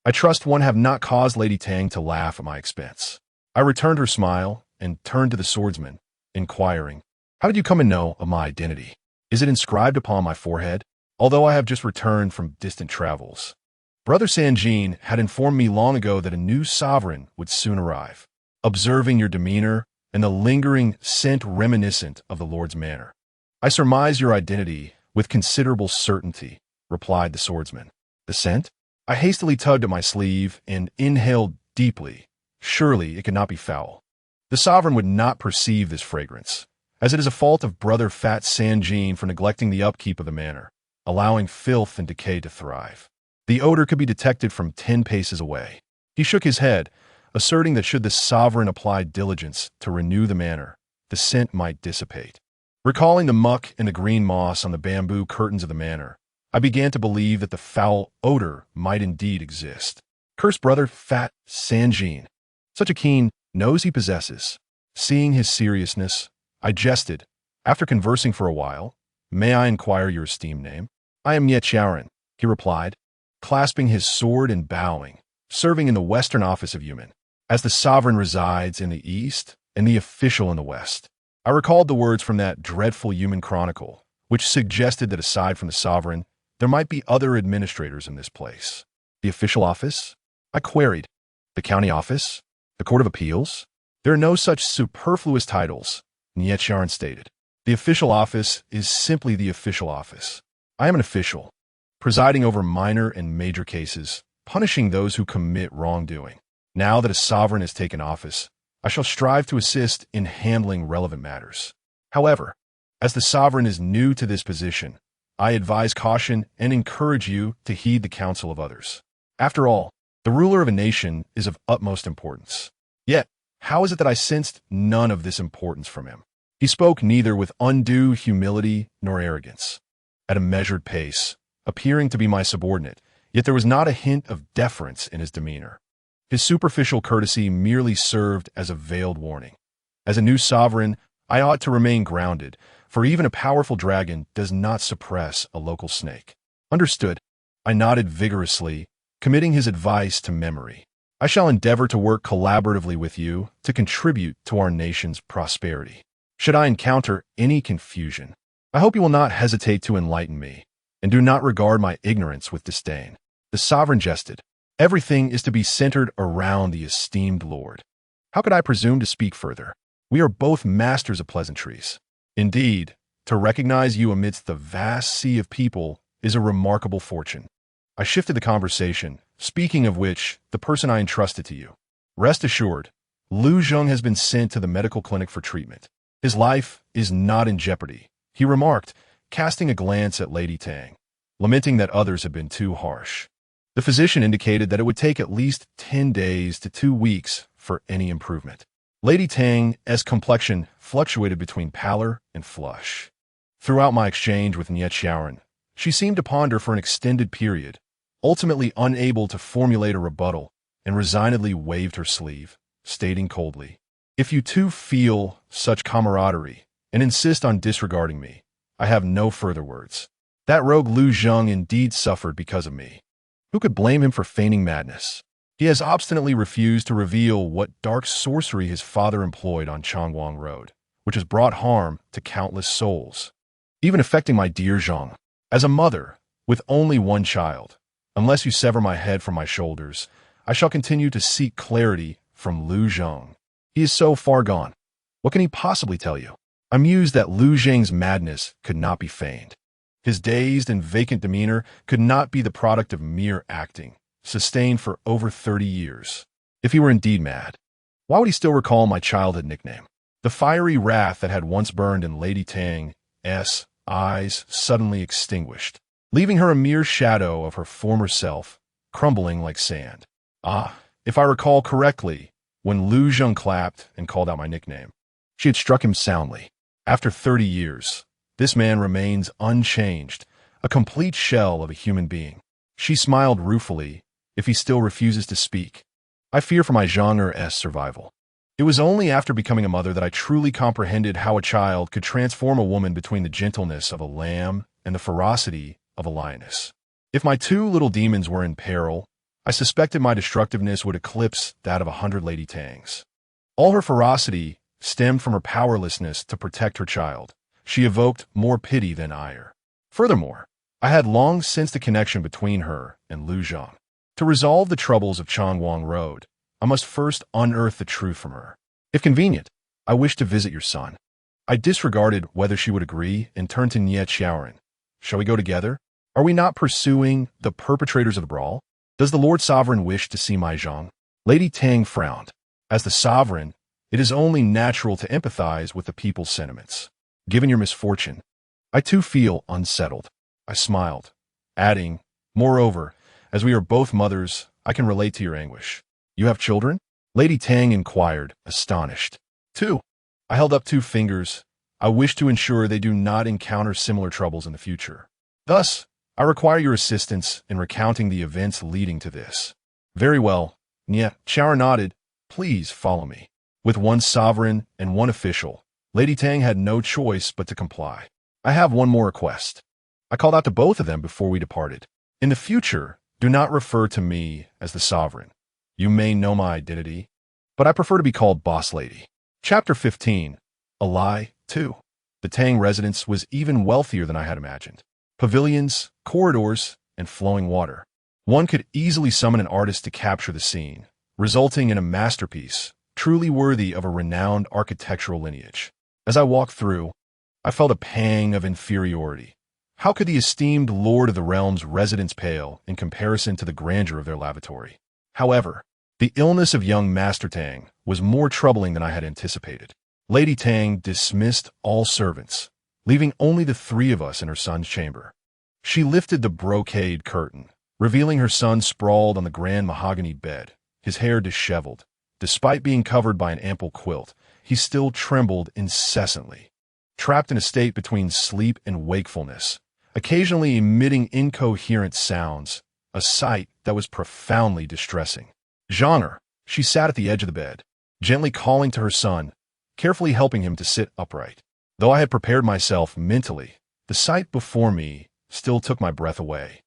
Speaker 1: I trust one have not caused Lady Tang to laugh at my expense. I returned her smile and turned to the swordsman, inquiring, How did you come to know of my identity? Is it inscribed upon my forehead? Although I have just returned from distant travels, Brother Sanjin had informed me long ago that a new sovereign would soon arrive. Observing your demeanor and the lingering scent reminiscent of the Lord's manner, I surmise your identity with considerable certainty, replied the swordsman. The scent? I hastily tugged at my sleeve and inhaled deeply. Surely it could not be foul. The sovereign would not perceive this fragrance, as it is a fault of Brother Fat Sanjin for neglecting the upkeep of the manor, allowing filth and decay to thrive. The odor could be detected from 10 paces away. He shook his head, asserting that should the sovereign apply diligence to renew the manor, the scent might dissipate. Recalling the muck and the green moss on the bamboo curtains of the manor, I began to believe that the foul odor might indeed exist. Curse Brother Fat Sanjin. Such a keen nose he possesses. Seeing his seriousness, I jested. After conversing for a while, May I inquire your esteemed name? I am Nye Chaoran, he replied, clasping his sword and bowing, serving in the western office of Yumen, as the sovereign resides in the east and the official in the west. I recalled the words from that dreadful Yumen chronicle, which suggested that aside from the sovereign, there might be other administrators in this place. The official office? I queried. The county office? The court of appeals? There are no such superfluous titles, Nietzsche stated. The official office is simply the official office. I am an official, presiding over minor and major cases, punishing those who commit wrongdoing. Now that a sovereign has taken office, I shall strive to assist in handling relevant matters. However, as the sovereign is new to this position, I advise caution and encourage you to heed the counsel of others. After all, the ruler of a nation is of utmost importance. Yet, how is it that I sensed none of this importance from him? He spoke neither with undue humility nor arrogance. At a measured pace, appearing to be my subordinate, yet there was not a hint of deference in his demeanor. His superficial courtesy merely served as a veiled warning. As a new sovereign, I ought to remain grounded, for even a powerful dragon does not suppress a local snake. Understood. I nodded vigorously, committing his advice to memory. I shall endeavor to work collaboratively with you to contribute to our nation's prosperity. Should I encounter any confusion, I hope you will not hesitate to enlighten me, and do not regard my ignorance with disdain. The sovereign jested. Everything is to be centered around the esteemed Lord. How could I presume to speak further? We are both masters of pleasantries. Indeed, to recognize you amidst the vast sea of people is a remarkable fortune. I shifted the conversation, speaking of which, the person I entrusted to you. Rest assured, Lu Zheng has been sent to the medical clinic for treatment. His life is not in jeopardy, he remarked, casting a glance at Lady Tang, lamenting that others had been too harsh. The physician indicated that it would take at least 10 days to 2 weeks for any improvement. Lady Tang's complexion fluctuated between pallor and flush. Throughout my exchange with Nietzsche, she seemed to ponder for an extended period, ultimately unable to formulate a rebuttal, and resignedly waved her sleeve, stating coldly, "If you two feel such camaraderie and insist on disregarding me, I have no further words. That rogue Lu Zheng indeed suffered because of me. Who could blame him for feigning madness? He has obstinately refused to reveal what dark sorcery his father employed on Changwang Road, which has brought harm to countless souls, even affecting my dear Zhang. As a mother, with only one child, unless you sever my head from my shoulders, I shall continue to seek clarity from Lu Zheng. He is so far gone. What can he possibly tell you? I mused that Lu Zheng's madness could not be feigned. His dazed and vacant demeanor could not be the product of mere acting, sustained for over 30 years. If he were indeed mad, why would he still recall my childhood nickname? The fiery wrath that had once burned in Lady Tang's eyes suddenly extinguished, leaving her a mere shadow of her former self, crumbling like sand. If I recall correctly, when Lu Zheng clapped and called out my nickname, she had struck him soundly. After 30 years, this man remains unchanged, a complete shell of a human being. She smiled ruefully. If he still refuses to speak, I fear for my Zhang's survival. It was only after becoming a mother that I truly comprehended how a child could transform a woman between the gentleness of a lamb and the ferocity of a lioness. If my 2 little demons were in peril, I suspected my destructiveness would eclipse that of 100 Lady Tangs. All her ferocity stemmed from her powerlessness to protect her child. She evoked more pity than ire. Furthermore, I had long sensed the connection between her and Lu Zheng. To resolve the troubles of Changwang Road, I must first unearth the truth from her. If convenient, I wish to visit your son. I disregarded whether she would agree and turned to Nietzsche. Shall we go together? Are we not pursuing the perpetrators of the brawl? Does the Lord Sovereign wish to see my Zhang? Lady Tang frowned. As the sovereign, it is only natural to empathize with the people's sentiments. Given your misfortune, I too feel unsettled. I smiled, adding, moreover, as we are both mothers, I can relate to your anguish. You have children? Lady Tang inquired, astonished. 2. I held up 2 fingers. I wish to ensure they do not encounter similar troubles in the future. Thus, I require your assistance in recounting the events leading to this. Very well. Nietzsche nodded. Please follow me. With 1 sovereign and 1 official, Lady Tang had no choice but to comply. I have one more request. I called out to both of them before we departed. In the future, do not refer to me as the sovereign. You may know my identity, but I prefer to be called Boss Lady. Chapter 15. A Lie, Too. The Tang residence was even wealthier than I had imagined. Pavilions, corridors, and flowing water. One could easily summon an artist to capture the scene, resulting in a masterpiece, truly worthy of a renowned architectural lineage. As I walked through, I felt a pang of inferiority. How could the esteemed Lord of the Realm's residence pale in comparison to the grandeur of their lavatory? However, the illness of young Master Tang was more troubling than I had anticipated. Lady Tang dismissed all servants, leaving only the three of us in her son's chamber. She lifted the brocade curtain, revealing her son sprawled on the grand mahogany bed, his hair disheveled. Despite being covered by an ample quilt, he still trembled incessantly. Trapped in a state between sleep and wakefulness, occasionally emitting incoherent sounds, a sight that was profoundly distressing. Zhang, she sat at the edge of the bed, gently calling to her son, carefully helping him to sit upright. Though I had prepared myself mentally, the sight before me still took my breath away.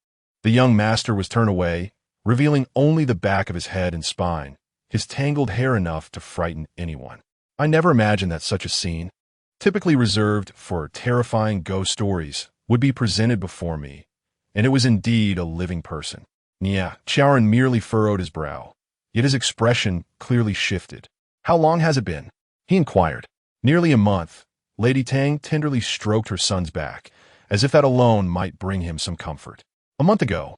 Speaker 1: The young master was turned away, revealing only the back of his head and spine, his tangled hair enough to frighten anyone. I never imagined that such a scene, typically reserved for terrifying ghost stories, would be presented before me, and it was indeed a living person. Nia Chaoran merely furrowed his brow, yet his expression clearly shifted. How long has it been? He inquired. Nearly a month. Lady Tang tenderly stroked her son's back, as if that alone might bring him some comfort. A month ago,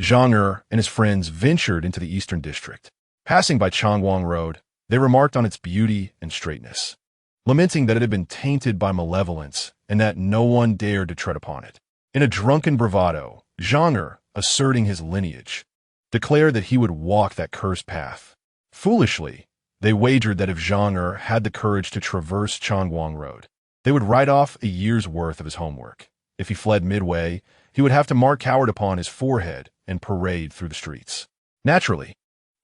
Speaker 1: Zhang and his friends ventured into the Eastern District. Passing by Changwang Road, they remarked on its beauty and straightness, lamenting that it had been tainted by malevolence and that no one dared to tread upon it. In a drunken bravado, Zhang, asserting his lineage, declared that he would walk that cursed path. Foolishly, they wagered that if Zhang had the courage to traverse Changwang Road, they would write off a year's worth of his homework. If he fled midway, he would have to mark coward upon his forehead and parade through the streets. Naturally,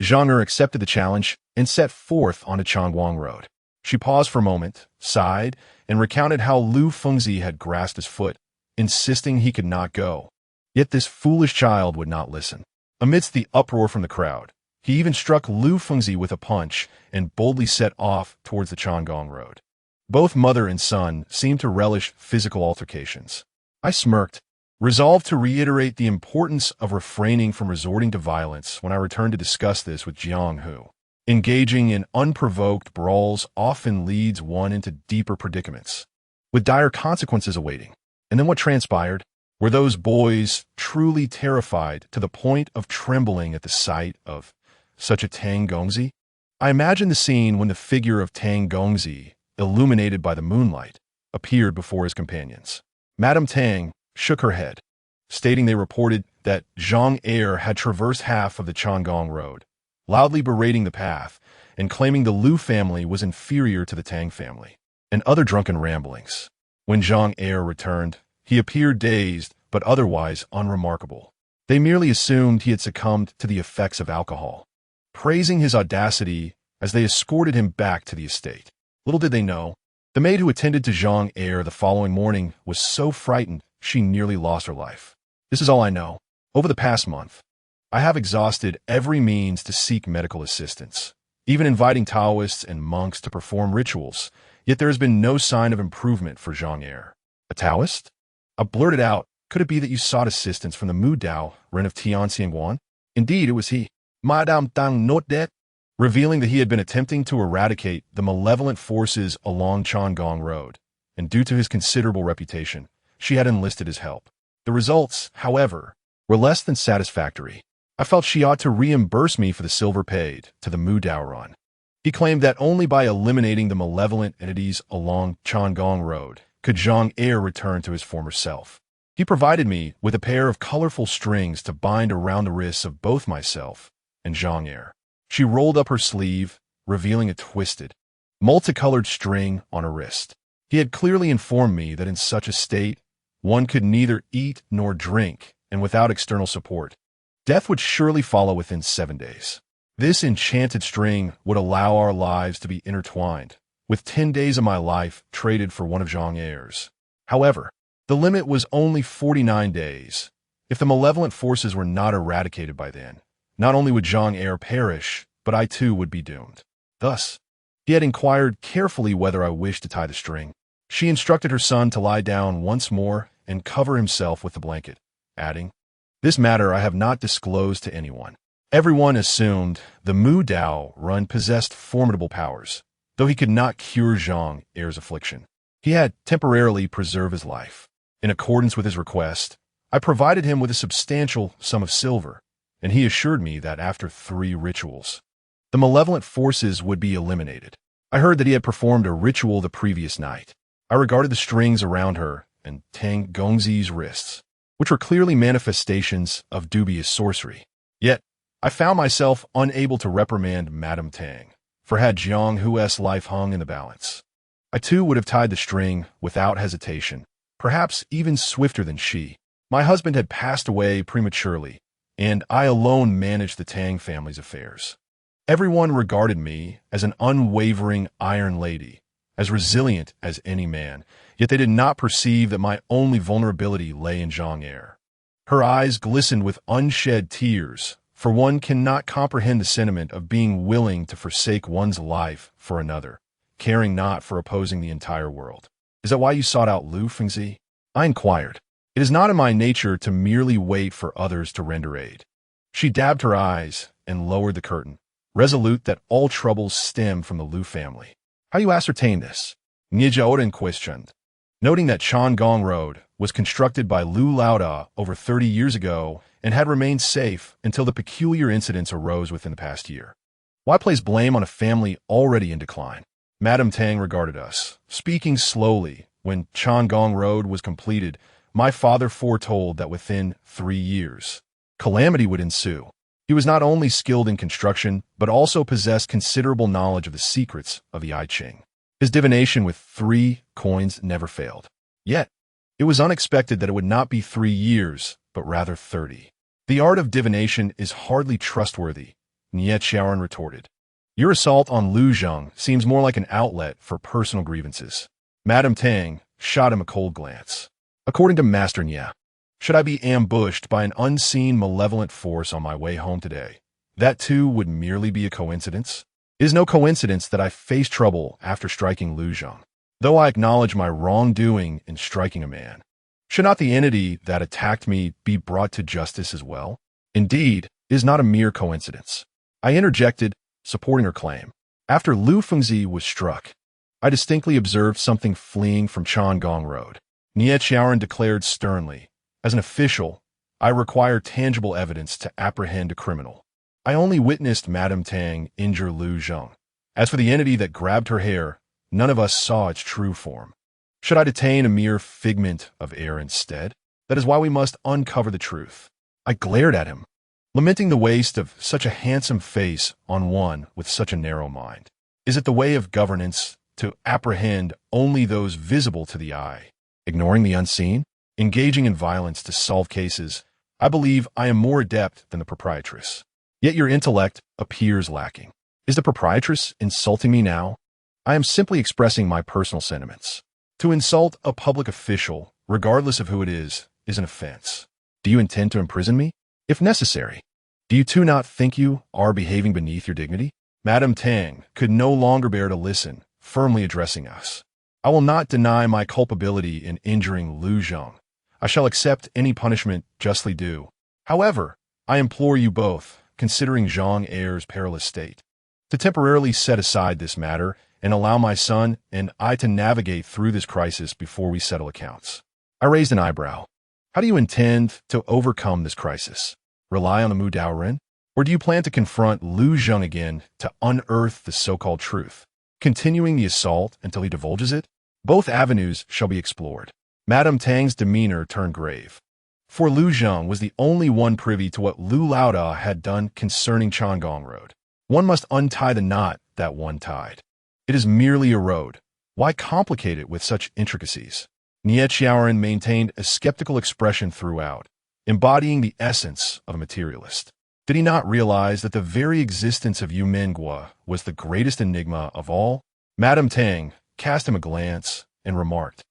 Speaker 1: Zhang accepted the challenge and set forth onto Changwang Road. She paused for a moment, sighed, and recounted how Lu Fengzi had grasped his foot, insisting he could not go. Yet this foolish child would not listen. Amidst the uproar from the crowd, he even struck Lu Fengzi with a punch and boldly set off towards the Changwang Road. Both mother and son seemed to relish physical altercations. I smirked, resolved to reiterate the importance of refraining from resorting to violence when I returned to discuss this with Jiang Hu. Engaging in unprovoked brawls often leads one into deeper predicaments, with dire consequences awaiting. And then what transpired? Were those boys truly terrified to the point of trembling at the sight of such a Tang Gongzi? I imagined the scene when the figure of Tang Gongzi, illuminated by the moonlight, appeared before his companions. Madame Tang shook her head, stating they reported that Zhang had traversed half of the Changwang Road, loudly berating the path and claiming the Lu family was inferior to the Tang family, and other drunken ramblings. When Zhang returned, he appeared dazed but otherwise unremarkable. They merely assumed he had succumbed to the effects of alcohol, praising his audacity as they escorted him back to the estate. Little did they know, the maid who attended to Zhang the following morning was so frightened she nearly lost her life. This is all I know. Over the past month, I have exhausted every means to seek medical assistance, even inviting Taoists and monks to perform rituals, yet there has been no sign of improvement for Zhang. A Taoist? I blurted out, could it be that you sought assistance from the Mu Dao, Ren of Tianxianguan? Indeed, it was he. Madame Tang not dead, revealing that he had been attempting to eradicate the malevolent forces along Changwang Road, and due to his considerable reputation, she had enlisted his help. The results, however, were less than satisfactory. I felt she ought to reimburse me for the silver paid to the Mu Dao run. He claimed that only by eliminating the malevolent entities along Changwang Road could Zhang return to his former self. He provided me with a pair of colorful strings to bind around the wrists of both myself and Zhang. She rolled up her sleeve, revealing a twisted, multicolored string on her wrist. He had clearly informed me that in such a state, one could neither eat nor drink, and without external support, death would surely follow within 7 days. This enchanted string would allow our lives to be intertwined, with 10 days of my life traded for one of Zhang. However, the limit was only 49 days, If the malevolent forces were not eradicated by then, not only would Zhang Heir perish, but I too would be doomed. Thus, he had inquired carefully whether I wished to tie the string. She instructed her son to lie down once more and cover himself with the blanket, adding, "This matter I have not disclosed to anyone." Everyone assumed the Mu Dao Run possessed formidable powers, though he could not cure Zhang Heir's affliction. He had temporarily preserved his life. In accordance with his request, I provided him with a substantial sum of silver, and he assured me that after 3 rituals, the malevolent forces would be eliminated. I heard that he had performed a ritual the previous night. I regarded the strings around her and Tang Gongzi's wrists, which were clearly manifestations of dubious sorcery. Yet, I found myself unable to reprimand Madame Tang, for had Jiang Hue's life hung in the balance, I too would have tied the string without hesitation, perhaps even swifter than she. My husband had passed away prematurely, and I alone managed the Tang family's affairs. Everyone regarded me as an unwavering iron lady, as resilient as any man, yet they did not perceive that my only vulnerability lay in Zhang Heir. Her eyes glistened with unshed tears, for one cannot comprehend the sentiment of being willing to forsake one's life for another, caring not for opposing the entire world. "Is that why you sought out Lu Fengzi?" I inquired. "It is not in my nature to merely wait for others to render aid." She dabbed her eyes and lowered the curtain, resolute that all troubles stem from the Lu family. "How do you ascertain this?" Nijiaoren questioned. Noting that Changong Road was constructed by Lu Laoda over 30 years ago and had remained safe until the peculiar incidents arose within the past year. Why place blame on a family already in decline? Madame Tang regarded us, speaking slowly. When Changong Road was completed, my father foretold that within 3 years, calamity would ensue. He was not only skilled in construction, but also possessed considerable knowledge of the secrets of the I Ching. His divination with 3 coins never failed. Yet, it was unexpected that it would not be 3 years, but rather 30. "The art of divination is hardly trustworthy," Nie Xiaoran retorted. "Your assault on Lu Zhang seems more like an outlet for personal grievances." Madame Tang shot him a cold glance. "According to Master Nie, should I be ambushed by an unseen malevolent force on my way home today, that too would merely be a coincidence? It is no coincidence that I face trouble after striking Lu Zhang, though I acknowledge my wrongdoing in striking a man. Should not the entity that attacked me be brought to justice as well? Indeed, it is not a mere coincidence." I interjected, supporting her claim. "After Lu Fengzi was struck, I distinctly observed something fleeing from Changong Road." Nie Xiaoran declared sternly, "As an official, I require tangible evidence to apprehend a criminal. I only witnessed Madame Tang injure Lu Zhang. As for the entity that grabbed her hair, none of us saw its true form. Should I detain a mere figment of air instead? That is why we must uncover the truth." I glared at him, lamenting the waste of such a handsome face on one with such a narrow mind. Is it the way of governance to apprehend only those visible to the eye, ignoring the unseen? Engaging in violence to solve cases, I believe I am more adept than the proprietress. Yet your intellect appears lacking. Is the proprietress insulting me now? I am simply expressing my personal sentiments. To insult a public official, regardless of who it is an offense. Do you intend to imprison me? If necessary. Do you too not think you are behaving beneath your dignity? Madame Tang could no longer bear to listen, firmly addressing us. "I will not deny my culpability in injuring Lu Zhang. I shall accept any punishment justly due. However, I implore you both, considering Zhang Heir's perilous state, to temporarily set aside this matter and allow my son and I to navigate through this crisis before we settle accounts." I raised an eyebrow. "How do you intend to overcome this crisis? Rely on the Mu Dao Ren? Or do you plan to confront Lu Zhang again to unearth the so-called truth, continuing the assault until he divulges it? Both avenues shall be explored." Madame Tang's demeanor turned grave. For Lu Zhang was the only one privy to what Lu Laoda had done concerning Changong Road. One must untie the knot that one tied. It is merely a road. Why complicate it with such intricacies? Nie Xiaoran maintained a skeptical expression throughout, embodying the essence of a materialist. Did he not realize that the very existence of Yumen was the greatest enigma of all? Madame Tang cast him a glance and remarked,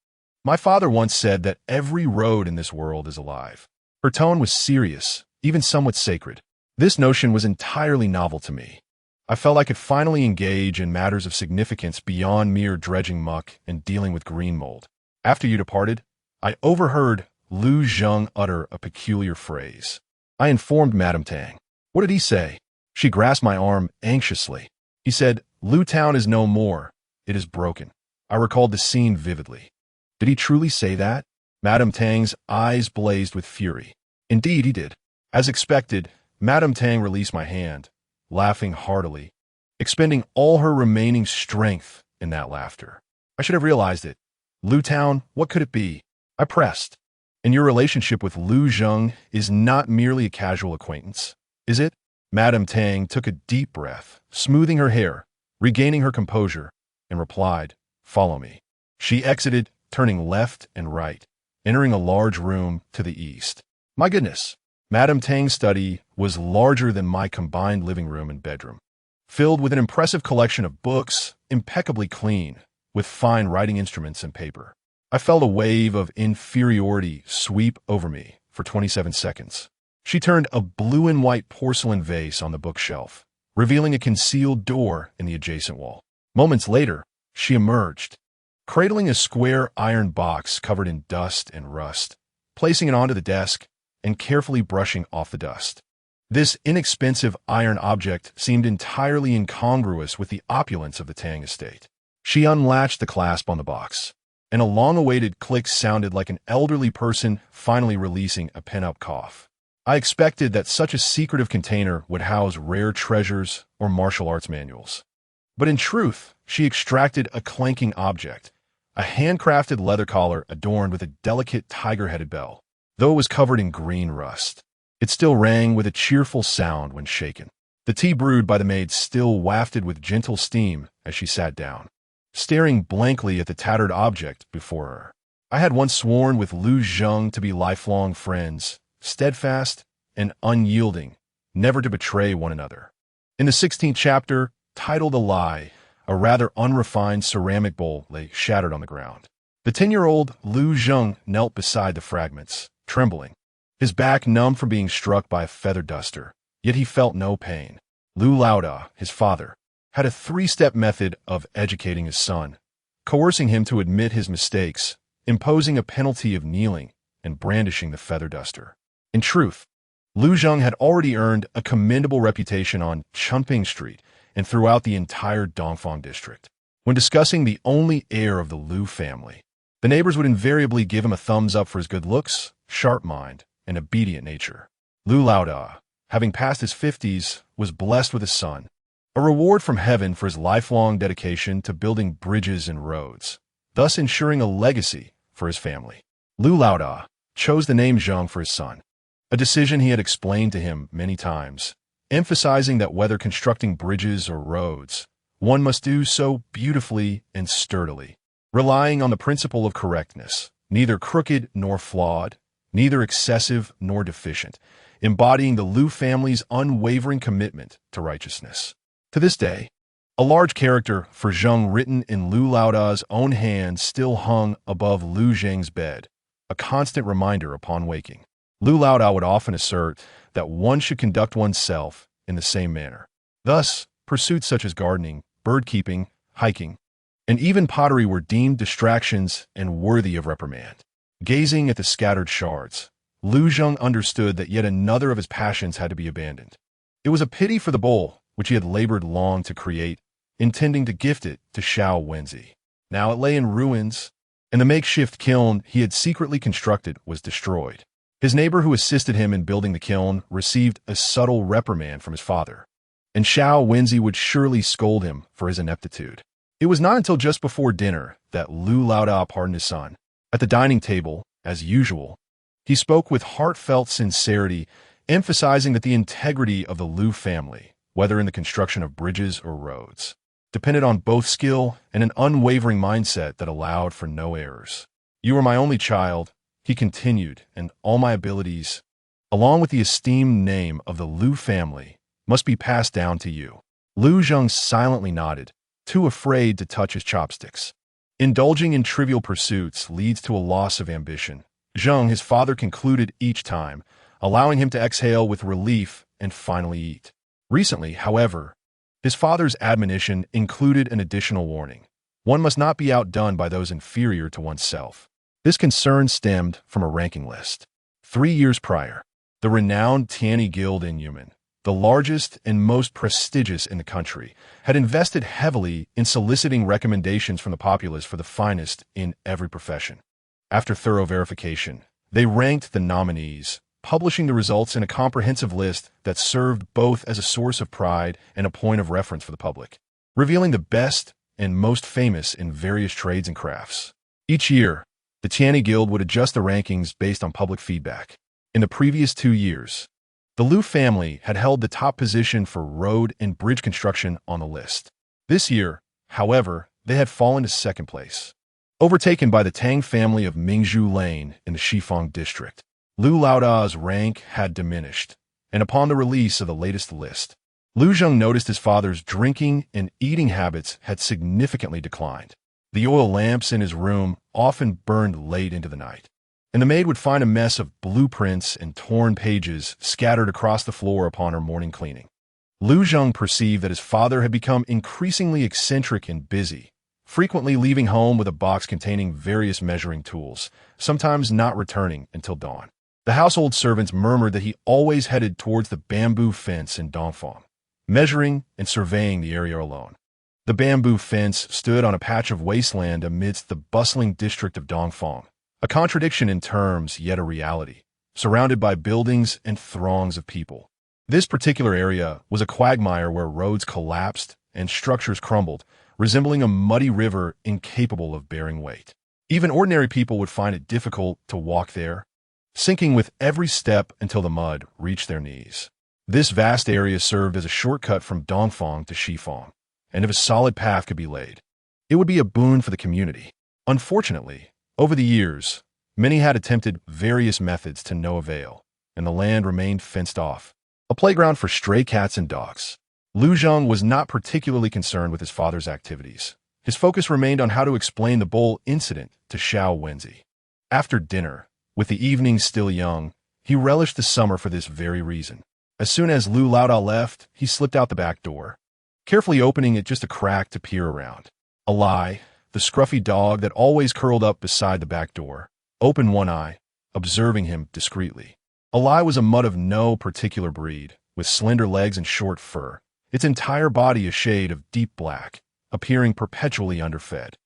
Speaker 1: "My father once said that every road in this world is alive. Her tone was serious, even somewhat sacred. This notion was entirely novel to me. I felt I could finally engage in matters of significance beyond mere dredging muck and dealing with green mold. After you departed, I overheard Lu Zheng utter a peculiar phrase. I informed Madame Tang. What did he say? She grasped my arm anxiously. He said, Lu Town is no more. It is broken. I recalled the scene vividly. Did he truly say that? Madame Tang's eyes blazed with fury. Indeed, he did. As expected, Madame Tang released my hand, laughing heartily, expending all her remaining strength in that laughter. I should have realized it. Lu Town, what could it be? I pressed. And your relationship with Lu Zheng is not merely a casual acquaintance, is it? Madame Tang took a deep breath, smoothing her hair, regaining her composure, and replied, Follow me. She exited, turning left and right, entering a large room to the east. My goodness, Madame Tang's study was larger than my combined living room and bedroom, filled with an impressive collection of books, impeccably clean, with fine writing instruments and paper. I felt a wave of inferiority sweep over me for 27 seconds. She turned a blue and white porcelain vase on the bookshelf, revealing a concealed door in the adjacent wall. Moments later, she emerged, cradling a square iron box covered in dust and rust, placing it onto the desk and carefully brushing off the dust. This inexpensive iron object seemed entirely incongruous with the opulence of the Tang estate. She unlatched the clasp on the box, and a long-awaited click sounded like an elderly person finally releasing a pent-up cough. I expected that such a secretive container would house rare treasures or martial arts manuals. But in truth, she extracted a clanking object, a handcrafted leather collar adorned with a delicate tiger-headed bell. Though it was covered in green rust, it still rang with a cheerful sound when shaken. The tea brewed by the maid still wafted with gentle steam as she sat down, staring blankly at the tattered object before her. I had once sworn with Lu Zheng to be lifelong friends, steadfast and unyielding, never to betray one another. In the 16th chapter, titled A Lie, a rather unrefined ceramic bowl lay shattered on the ground. The 10-year-old Lu Zheng knelt beside the fragments, trembling, his back numb from being struck by a feather duster, yet he felt no pain. Lu Laoda, his father, had a 3-step method of educating his son, coercing him to admit his mistakes, imposing a penalty of kneeling, and brandishing the feather duster. In truth, Lu Zheng had already earned a commendable reputation on Chunping Street and throughout the entire Dongfang district. When discussing the only heir of the Lu family, the neighbors would invariably give him a thumbs up for his good looks, sharp mind, and obedient nature. Lu Laoda, having passed his 50s, was blessed with a son, a reward from heaven for his lifelong dedication to building bridges and roads, thus ensuring a legacy for his family. Lu Laoda chose the name Zheng for his son, a decision he had explained to him many times, emphasizing that whether constructing bridges or roads, one must do so beautifully and sturdily, relying on the principle of correctness, neither crooked nor flawed, neither excessive nor deficient, embodying the Lu family's unwavering commitment to righteousness. To this day, a large character for Zheng written in Lu Laoda's own hand still hung above Lu Zheng's bed, a constant reminder upon waking. Lu Laoda would often assert that one should conduct oneself in the same manner. Thus, pursuits such as gardening, bird-keeping, hiking, and even pottery were deemed distractions and worthy of reprimand. Gazing at the scattered shards, Lu Zheng understood that yet another of his passions had to be abandoned. It was a pity for the bowl, which he had labored long to create, intending to gift it to Xiao Wenzi. Now it lay in ruins, and the makeshift kiln he had secretly constructed was destroyed. His neighbor who assisted him in building the kiln received a subtle reprimand from his father, and Xiao Wenzi would surely scold him for his ineptitude. It was not until just before dinner that Lu Laoda pardoned his son. At the dining table, as usual, he spoke with heartfelt sincerity, emphasizing that the integrity of the Lu family, whether in the construction of bridges or roads, depended on both skill and an unwavering mindset that allowed for no errors. You are my only child, he continued, and all my abilities, along with the esteemed name of the Lu family, must be passed down to you. Lu Zheng silently nodded, too afraid to touch his chopsticks. Indulging in trivial pursuits leads to a loss of ambition, Zheng, his father, concluded each time, allowing him to exhale with relief and finally eat. Recently, however, his father's admonition included an additional warning. One must not be outdone by those inferior to oneself. This concern stemmed from a ranking list. 3 years prior, the renowned Tianyi Guild in Yumen, the largest and most prestigious in the country, had invested heavily in soliciting recommendations from the populace for the finest in every profession. After thorough verification, they ranked the nominees, publishing the results in a comprehensive list that served both as a source of pride and a point of reference for the public, revealing the best and most famous in various trades and crafts. Each year, the Tianyi Guild would adjust the rankings based on public feedback. In the previous 2 years, the Liu family had held the top position for road and bridge construction on the list. This year, however, they had fallen to second place, overtaken by the Tang family of Mingzhu Lane in the Shifeng district. Liu Laoda's rank had diminished, and upon the release of the latest list, Liu Zheng noticed his father's drinking and eating habits had significantly declined. The oil lamps in his room often burned late into the night, and the maid would find a mess of blueprints and torn pages scattered across the floor upon her morning cleaning. Liu Zheng perceived that his father had become increasingly eccentric and busy, frequently leaving home with a box containing various measuring tools, sometimes not returning until dawn. The household servants murmured that he always headed towards the bamboo fence in Donghai, measuring and surveying the area alone. The bamboo fence stood on a patch of wasteland amidst the bustling district of Donghai, a contradiction in terms yet a reality, surrounded by buildings and throngs of people. This particular area was a quagmire where roads collapsed and structures crumbled, resembling a muddy river incapable of bearing weight. Even ordinary people would find it difficult to walk there, sinking with every step until the mud reached their knees. This vast area served as a shortcut from Dongfang to Shifeng, and if a solid path could be laid, it would be a boon for the community. Unfortunately, over the years, many had attempted various methods to no avail, and the land remained fenced off, a playground for stray cats and dogs. Liu Zheng was not particularly concerned with his father's activities. His focus remained on how to explain the bowl incident to Xiao Wenzi. After dinner, with the evenings still young, he relished the summer for this very reason. As soon as Liu Laoda left, he slipped out the back door, carefully opening it just a crack to peer around. Alai, the scruffy dog that always curled up beside the back door, opened one eye, observing him discreetly. Alai was a mutt of no particular breed, with slender legs and short fur, its entire body a shade of deep black, appearing perpetually underfed.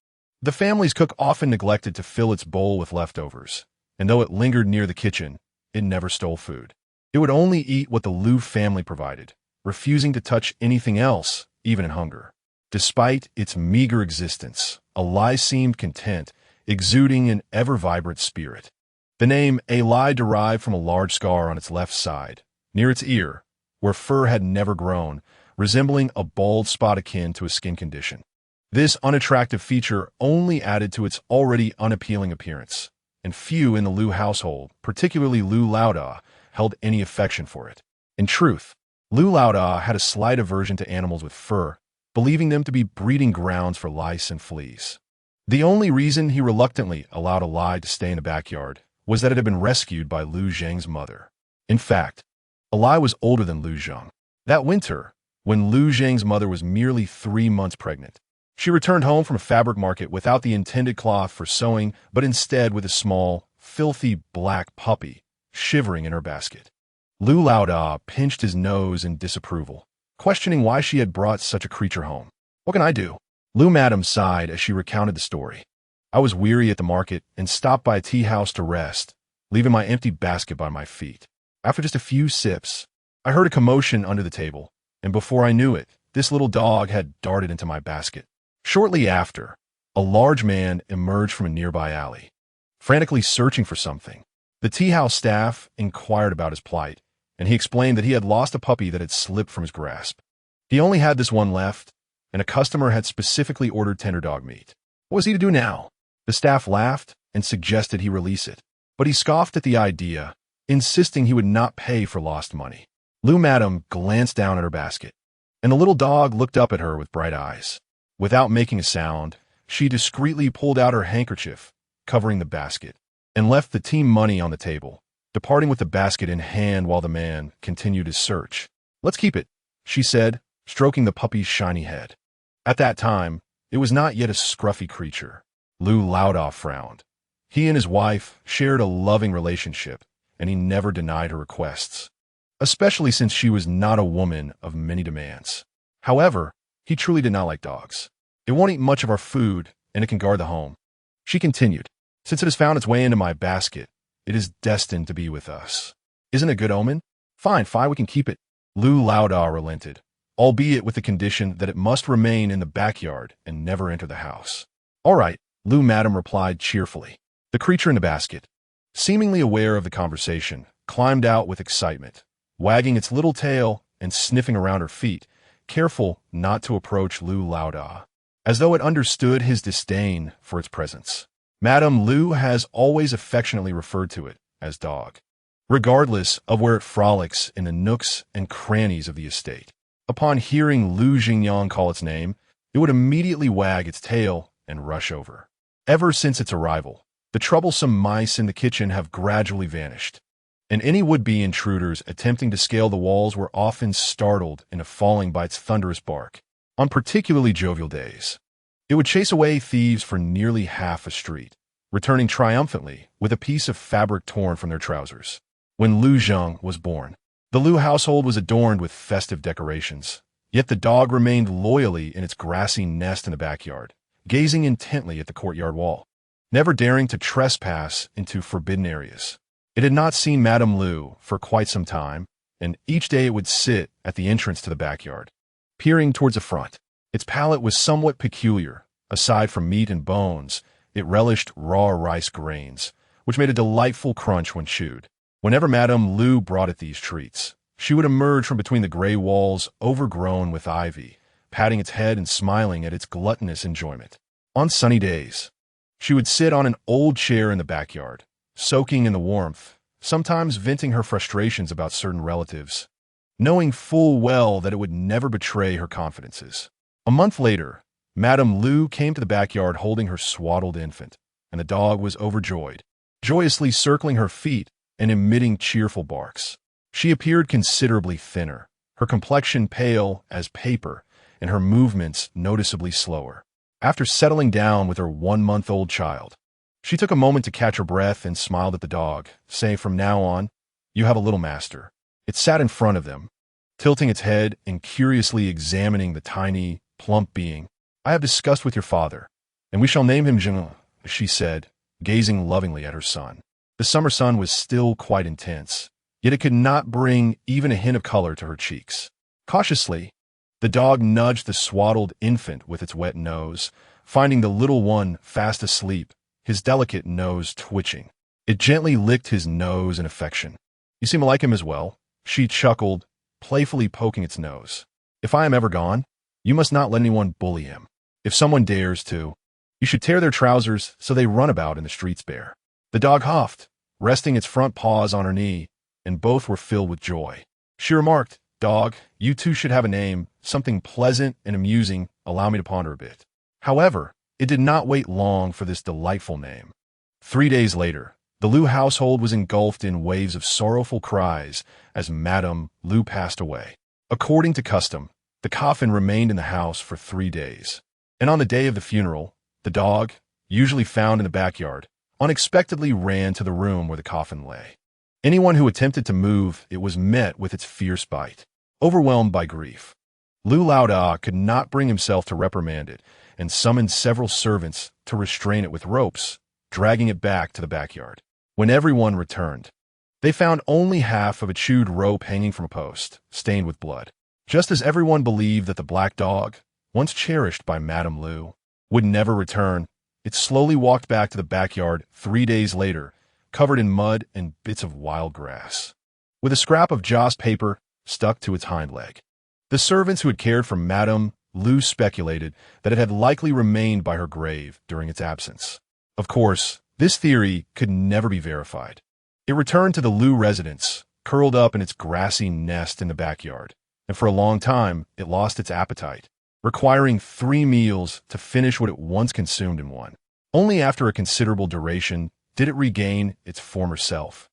Speaker 1: The family's cook often neglected to fill its bowl with leftovers, and though it lingered near the kitchen, it never stole food. It would only eat what the Liu family provided, refusing to touch anything else, even in hunger. Despite its meager existence, Alai seemed content, exuding an ever-vibrant spirit. The name Alai derived from a large scar on its left side, near its ear, where fur had never grown, resembling a bald spot akin to a skin condition. This unattractive feature only added to its already unappealing appearance, and few in the Liu household, particularly Liu Laoda, held any affection for it. In truth, Liu Laoda had a slight aversion to animals with fur, believing them to be breeding grounds for lice and fleas. The only reason he reluctantly allowed Alai to stay in the backyard was that it had been rescued by Liu Zheng's mother. In fact, Alai was older than Liu Zheng. That winter, when Liu Zheng's mother was merely 3 months pregnant, she returned home from a fabric market without the intended cloth for sewing, but instead with a small, filthy black puppy shivering in her basket. Liu Laoda pinched his nose in disapproval, questioning why she had brought such a creature home. "What can I do?" Liu Madam sighed as she recounted the story. "I was weary at the market and stopped by a tea house to rest, leaving my empty basket by my feet. After just a few sips, I heard a commotion under the table, and before I knew it, this little dog had darted into my basket. Shortly after, a large man emerged from a nearby alley, frantically searching for something. The tea house staff inquired about his plight, and he explained that he had lost a puppy that had slipped from his grasp. He only had this one left, and a customer had specifically ordered tender dog meat. What was he to do now? The staff laughed and suggested he release it, but he scoffed at the idea, insisting he would not pay for lost money. Liu Madam glanced down at her basket, and the little dog looked up at her with bright eyes. Without making a sound, she discreetly pulled out her handkerchief, covering the basket, and left the team money on the table, departing with the basket in hand while the man continued his search. "Let's keep it," she said, stroking the puppy's shiny head. At that time, it was not yet a scruffy creature. Lu Laoda frowned. He and his wife shared a loving relationship, and he never denied her requests, especially since she was not a woman of many demands. However, he truly did not like dogs. "It won't eat much of our food, and it can guard the home," she continued. "Since it has found its way into my basket, it is destined to be with us. Isn't it a good omen? Fine, we can keep it." Lu Laoda relented, albeit with the condition that it must remain in the backyard and never enter the house. "All right," Lu Madam replied cheerfully. The creature in the basket, seemingly aware of the conversation, climbed out with excitement, wagging its little tail and sniffing around her feet, careful not to approach Lu Laoda, as though it understood his disdain for its presence. Madame Lu has always affectionately referred to it as dog, regardless of where it frolics in the nooks and crannies of the estate. Upon hearing Lu Jingyang call its name, it would immediately wag its tail and rush over. Ever since its arrival, the troublesome mice in the kitchen have gradually vanished, and any would-be intruders attempting to scale the walls were often startled into falling by its thunderous bark. On particularly jovial days, it would chase away thieves for nearly half a street, returning triumphantly with a piece of fabric torn from their trousers. When Lu Zheng was born, the Lu household was adorned with festive decorations, yet the dog remained loyally in its grassy nest in the backyard, gazing intently at the courtyard wall, never daring to trespass into forbidden areas. It had not seen Madame Lu for quite some time, and each day it would sit at the entrance to the backyard, peering towards the front. Its palate was somewhat peculiar. Aside from meat and bones, it relished raw rice grains, which made a delightful crunch when chewed. Whenever Madame Lu brought it these treats, she would emerge from between the gray walls overgrown with ivy, patting its head and smiling at its gluttonous enjoyment. On sunny days, she would sit on an old chair in the backyard, soaking in the warmth, sometimes venting her frustrations about certain relatives, knowing full well that it would never betray her confidences. A month later, Madame Lu came to the backyard holding her swaddled infant, and the dog was overjoyed, joyously circling her feet and emitting cheerful barks. She appeared considerably thinner, her complexion pale as paper, and her movements noticeably slower. After settling down with her 1-month-old child, she took a moment to catch her breath and smiled at the dog, saying, "From now on, you have a little master." It sat in front of them, tilting its head and curiously examining the tiny, plump being. "I have discussed with your father, and we shall name him Zheng," she said, gazing lovingly at her son. The summer sun was still quite intense, yet it could not bring even a hint of color to her cheeks. Cautiously, the dog nudged the swaddled infant with its wet nose, finding the little one fast asleep, his delicate nose twitching. It gently licked his nose in affection. "You seem to like him as well," she chuckled, playfully poking its nose. "If I am ever gone, you must not let anyone bully him. If someone dares to, you should tear their trousers so they run about in the streets bare." The dog huffed, resting its front paws on her knee, and both were filled with joy. She remarked, "Dog, you two should have a name, something pleasant and amusing. Allow me to ponder a bit." However, it did not wait long for this delightful name. 3 days later, the Lu household was engulfed in waves of sorrowful cries as Madame Lu passed away. According to custom, the coffin remained in the house for 3 days. And on the day of the funeral, the dog, usually found in the backyard, unexpectedly ran to the room where the coffin lay. Anyone who attempted to move it was met with its fierce bite. Overwhelmed by grief, Lu Laoda could not bring himself to reprimand it and summoned several servants to restrain it with ropes, dragging it back to the backyard. When everyone returned, they found only half of a chewed rope hanging from a post, stained with blood. Just as everyone believed that the black dog, once cherished by Madame Lu, would never return, it slowly walked back to the backyard 3 days later, covered in mud and bits of wild grass, with a scrap of joss paper stuck to its hind leg. The servants who had cared for Madame Lu speculated that it had likely remained by her grave during its absence. Of course, this theory could never be verified. It returned to the Lu residence, curled up in its grassy nest in the backyard, and for a long time it lost its appetite, requiring 3 meals to finish what it once consumed in one. Only after a considerable duration did it regain its former self,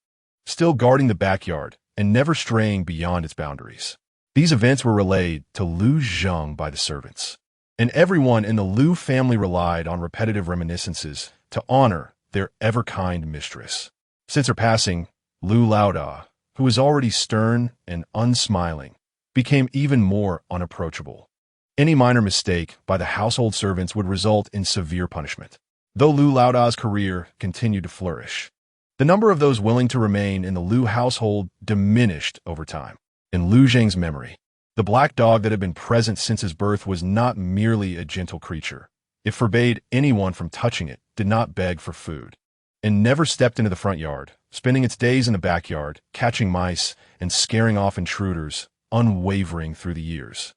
Speaker 1: still guarding the backyard and never straying beyond its boundaries. These events were relayed to Lu Zheng by the servants, and everyone in the Lu family relied on repetitive reminiscences to honor their ever-kind mistress. Since her passing, Lu Laoda, who was already stern and unsmiling, became even more unapproachable. Any minor mistake by the household servants would result in severe punishment. Though Lu Laoda's career continued to flourish, the number of those willing to remain in the Lu household diminished over time. In Lu Zheng's memory, the black dog that had been present since his birth was not merely a gentle creature. It forbade anyone from touching it, did not beg for food, and never stepped into the front yard, spending its days in the backyard, catching mice and scaring off intruders, unwavering through the years.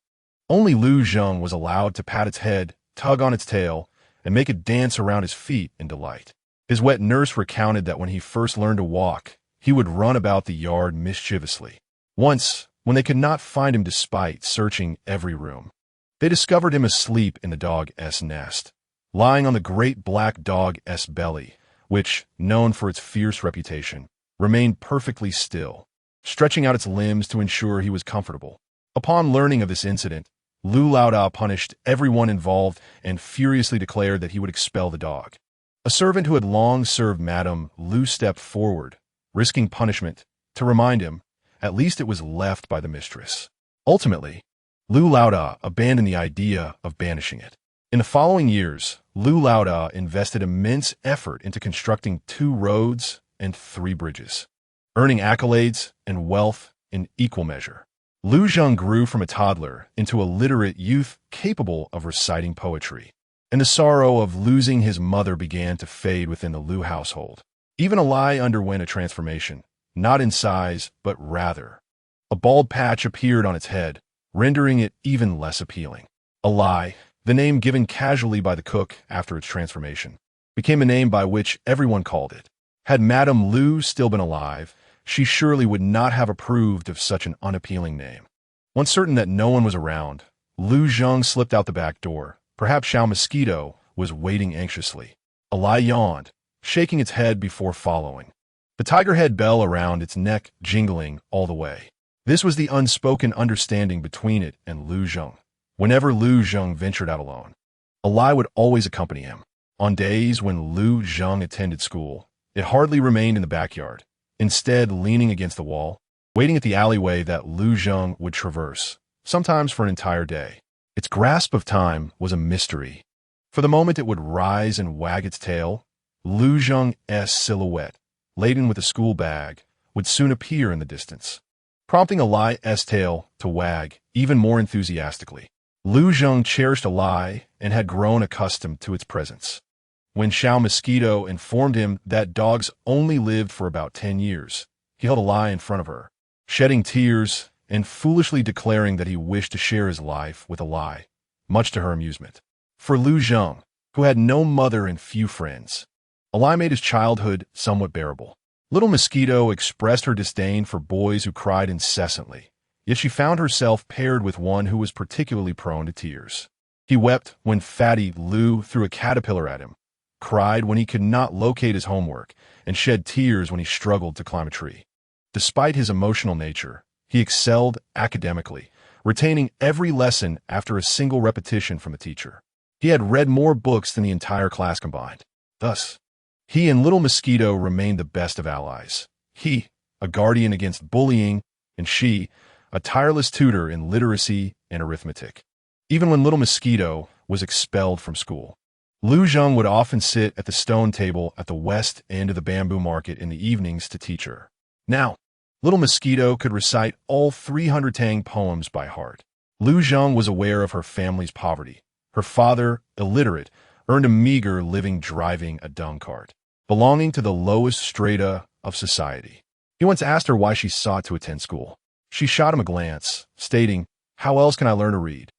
Speaker 1: Only Lu Zheng was allowed to pat its head, tug on its tail, and make it dance around his feet in delight. His wet nurse recounted that when he first learned to walk, he would run about the yard mischievously. Once, when they could not find him despite searching every room, they discovered him asleep in the dog's nest, lying on the great black dog's belly, which, known for its fierce reputation, remained perfectly still, stretching out its limbs to ensure he was comfortable. Upon learning of this incident, Lu Laoda punished everyone involved and furiously declared that he would expel the dog. A servant who had long served Madame Lu stepped forward, risking punishment, to remind him, at least it was left by the mistress. Ultimately, Lu Laoda abandoned the idea of banishing it. In the following years, Lu Laoda invested immense effort into constructing 2 roads and 3 bridges, earning accolades and wealth in equal measure. Lu Zheng grew from a toddler into a literate youth capable of reciting poetry, and the sorrow of losing his mother began to fade within the Lu household. Even Alai underwent a transformation, not in size, but rather. A bald patch appeared on its head, rendering it even less appealing. Alai, the name given casually by the cook after its transformation, became a name by which everyone called it. Had Madame Lu still been alive, she surely would not have approved of such an unappealing name. Once certain that no one was around, Lu Zheng slipped out the back door. Perhaps Xiao Mosquito was waiting anxiously. Alai yawned, shaking its head before following, the tiger head bell around its neck jingling all the way. This was the unspoken understanding between it and Lu Zheng. Whenever Lu Zheng ventured out alone, Alai would always accompany him. On days when Lu Zheng attended school, it hardly remained in the backyard, instead leaning against the wall, waiting at the alleyway that Lu Zheng would traverse, sometimes for an entire day. Its grasp of time was a mystery. For the moment it would rise and wag its tail, Lu Zheng's silhouette, laden with a school bag, would soon appear in the distance, prompting Alai's tail to wag even more enthusiastically. Lu Zheng cherished Alai and had grown accustomed to its presence. When Xiao Mosquito informed him that dogs only lived for about 10 years, he held Alai in front of her, shedding tears and foolishly declaring that he wished to share his life with Alai, much to her amusement. For Lu Zheng, who had no mother and few friends, Alai made his childhood somewhat bearable. Little Mosquito expressed her disdain for boys who cried incessantly, yet she found herself paired with one who was particularly prone to tears. He wept when Fatty Lu threw a caterpillar at him, cried when he could not locate his homework, and shed tears when he struggled to climb a tree. Despite his emotional nature, he excelled academically, retaining every lesson after a single repetition from the teacher. He had read more books than the entire class combined. Thus, he and Little Mosquito remained the best of allies. He, a guardian against bullying, and she, a tireless tutor in literacy and arithmetic. Even when Little Mosquito was expelled from school, Lu Zheng would often sit at the stone table at the west end of the bamboo market in the evenings to teach her. Now, Little Mosquito could recite all 300 Tang poems by heart. Lu Zheng was aware of her family's poverty. Her father, illiterate, earned a meager living driving a dung cart, belonging to the lowest strata of society. He once asked her why she sought to attend school. She shot him a glance, stating, "How else can I learn to read?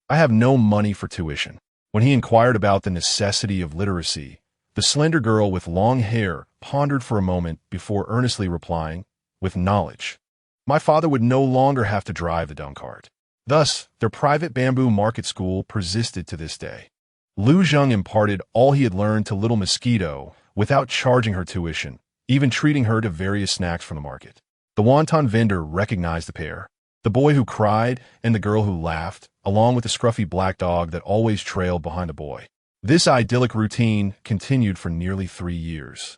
Speaker 1: I have no money for tuition." When he inquired about the necessity of literacy, the slender girl with long hair pondered for a moment before earnestly replying, "With knowledge. My father would no longer have to drive the dung cart." Thus, their private bamboo market school persisted to this day. Lu Zheng imparted all he had learned to Little Mosquito without charging her tuition, even treating her to various snacks from the market. The wonton vendor recognized the pair, the boy who cried and the girl who laughed, along with the scruffy black dog that always trailed behind the boy. This idyllic routine continued for nearly 3 years.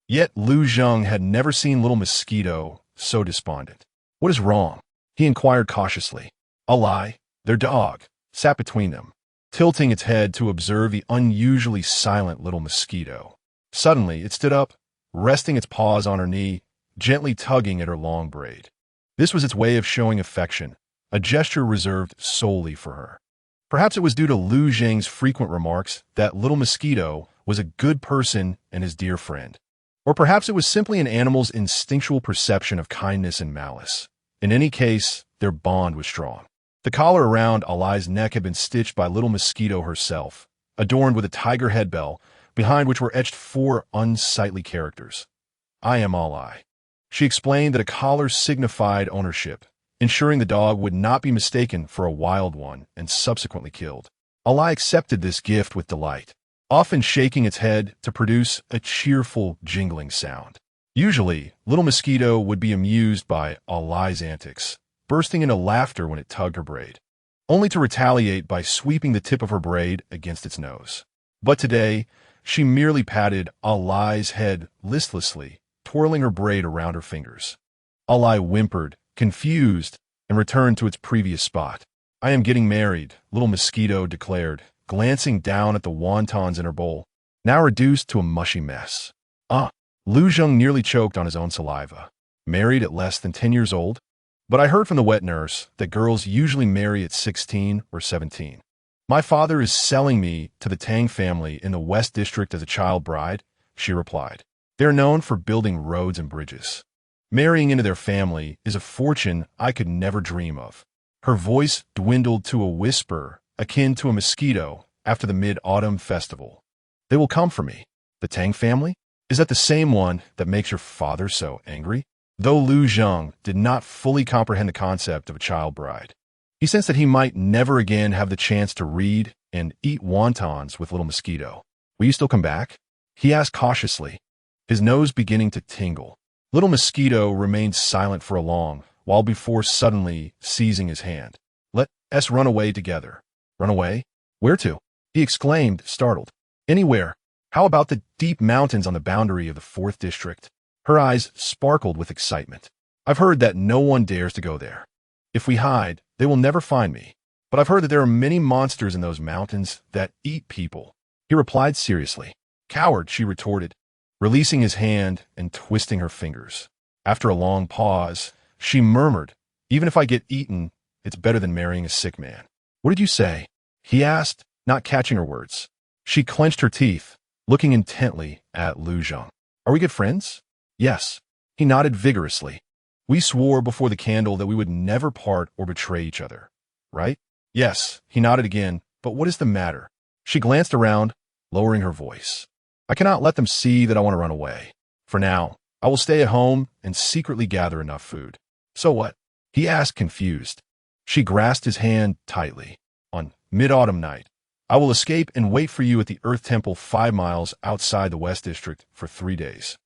Speaker 1: Yet Lu Zheng had never seen little Mosquito so despondent. "What is wrong?" he inquired cautiously. A lie, their dog, sat between them, tilting its head to observe the unusually silent little Mosquito. Suddenly, it stood up, resting its paws on her knee, gently tugging at her long braid. This was its way of showing affection, a gesture reserved solely for her. Perhaps it was due to Lu Zheng's frequent remarks that little Mosquito was a good person and his dear friend. Or perhaps it was simply an animal's instinctual perception of kindness and malice. In any case, their bond was strong. The collar around Alai's neck had been stitched by little Mosquito herself, adorned with a tiger head bell, behind which were etched 4 unsightly characters. "I am Alai." She explained that a collar signified ownership, ensuring the dog would not be mistaken for a wild one and subsequently killed. Alai accepted this gift with delight, often shaking its head to produce a cheerful, jingling sound. Usually, little Mosquito would be amused by Alai's antics, bursting into laughter when it tugged her braid, only to retaliate by sweeping the tip of her braid against its nose. But today, she merely patted Alai's head listlessly, twirling her braid around her fingers. Alai whimpered, confused, and returned to its previous spot. "I am getting married," little Mosquito declared, glancing down at the wontons in her bowl, now reduced to a mushy mess. Lu Zheng nearly choked on his own saliva. Married at less than 10 years old? But I heard from the wet nurse that girls usually marry at 16 or 17. "My father is selling me to the Tang family in the West District as a child bride," she replied. "They are known for building roads and bridges. Marrying into their family is a fortune I could never dream of." Her voice dwindled to a whisper, akin to a mosquito after the Mid-Autumn Festival. "They will come for me. The Tang family? Is that the same one that makes your father so angry?" Though Lu Zheng did not fully comprehend the concept of a child bride, he sensed that he might never again have the chance to read and eat wontons with little Mosquito. "Will you still come back?" he asked cautiously, his nose beginning to tingle. Little Mosquito remained silent for a long while before suddenly seizing his hand. "Let us run away together." "Run away? Where to?" he exclaimed, startled. "Anywhere. How about the deep mountains on the boundary of the 4th District? Her eyes sparkled with excitement. "I've heard that no one dares to go there. If we hide, they will never find me. But I've heard that there are many monsters in those mountains that eat people," he replied seriously. "Coward," she retorted, releasing his hand and twisting her fingers. After a long pause, she murmured, "Even if I get eaten, it's better than marrying a sick man." "What did you say?" he asked, not catching her words. She clenched her teeth, looking intently at Lu Zheng. "Are we good friends?" "Yes." He nodded vigorously. "We swore before the candle that we would never part or betray each other, right?" "Yes." He nodded again. "But what is the matter?" She glanced around, lowering her voice. "I cannot let them see that I want to run away. For now, I will stay at home and secretly gather enough food." "So what?" he asked, confused. She grasped his hand tightly. "On Mid-Autumn night, I will escape and wait for you at the Earth Temple 5 miles outside the West District for 3 days.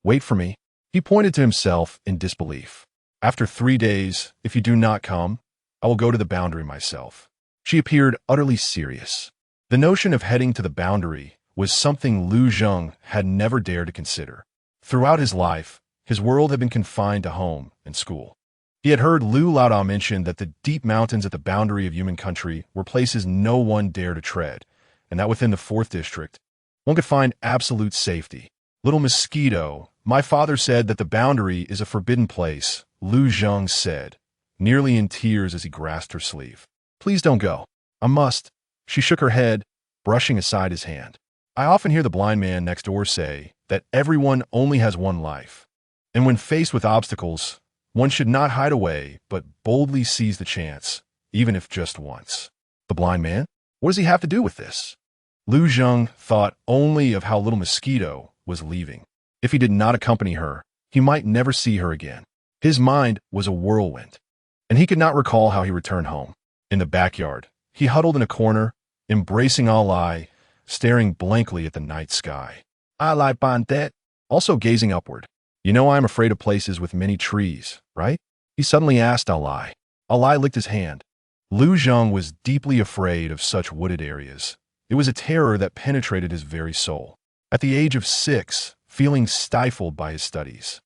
Speaker 1: Wait for me." He pointed to himself in disbelief. "After 3 days, if you do not come, I will go to the boundary myself." She appeared utterly serious. The notion of heading to the boundary was something Lu Zheng had never dared to consider. Throughout his life, his world had been confined to home and school. He had heard Lu Laoda mention that the deep mountains at the boundary of Yumen country were places no one dared to tread, and that within the 4th District, one could find absolute safety. "Little Mosquito, my father said that the boundary is a forbidden place," Lu Zheng said, nearly in tears as he grasped her sleeve. "Please don't go." "I must." She shook her head, brushing aside his hand. "I often hear the blind man next door say that everyone only has one life, and when faced with obstacles, one should not hide away but boldly seize the chance, even if just once." "The blind man? What does he have to do with this?" Lu Zheng thought only of how little Mosquito was leaving. If he did not accompany her, he might never see her again. His mind was a whirlwind, and he could not recall how he returned home. In the backyard, he huddled in a corner, embracing Alai, staring blankly at the night sky. I like that. Also gazing upward. You know I am afraid of places with many trees, right? He suddenly asked Alai. Alai licked his hand. Lu Zheng was deeply afraid of such wooded areas. It was a terror that penetrated his very soul. At the age of 6, feeling stifled by his studies,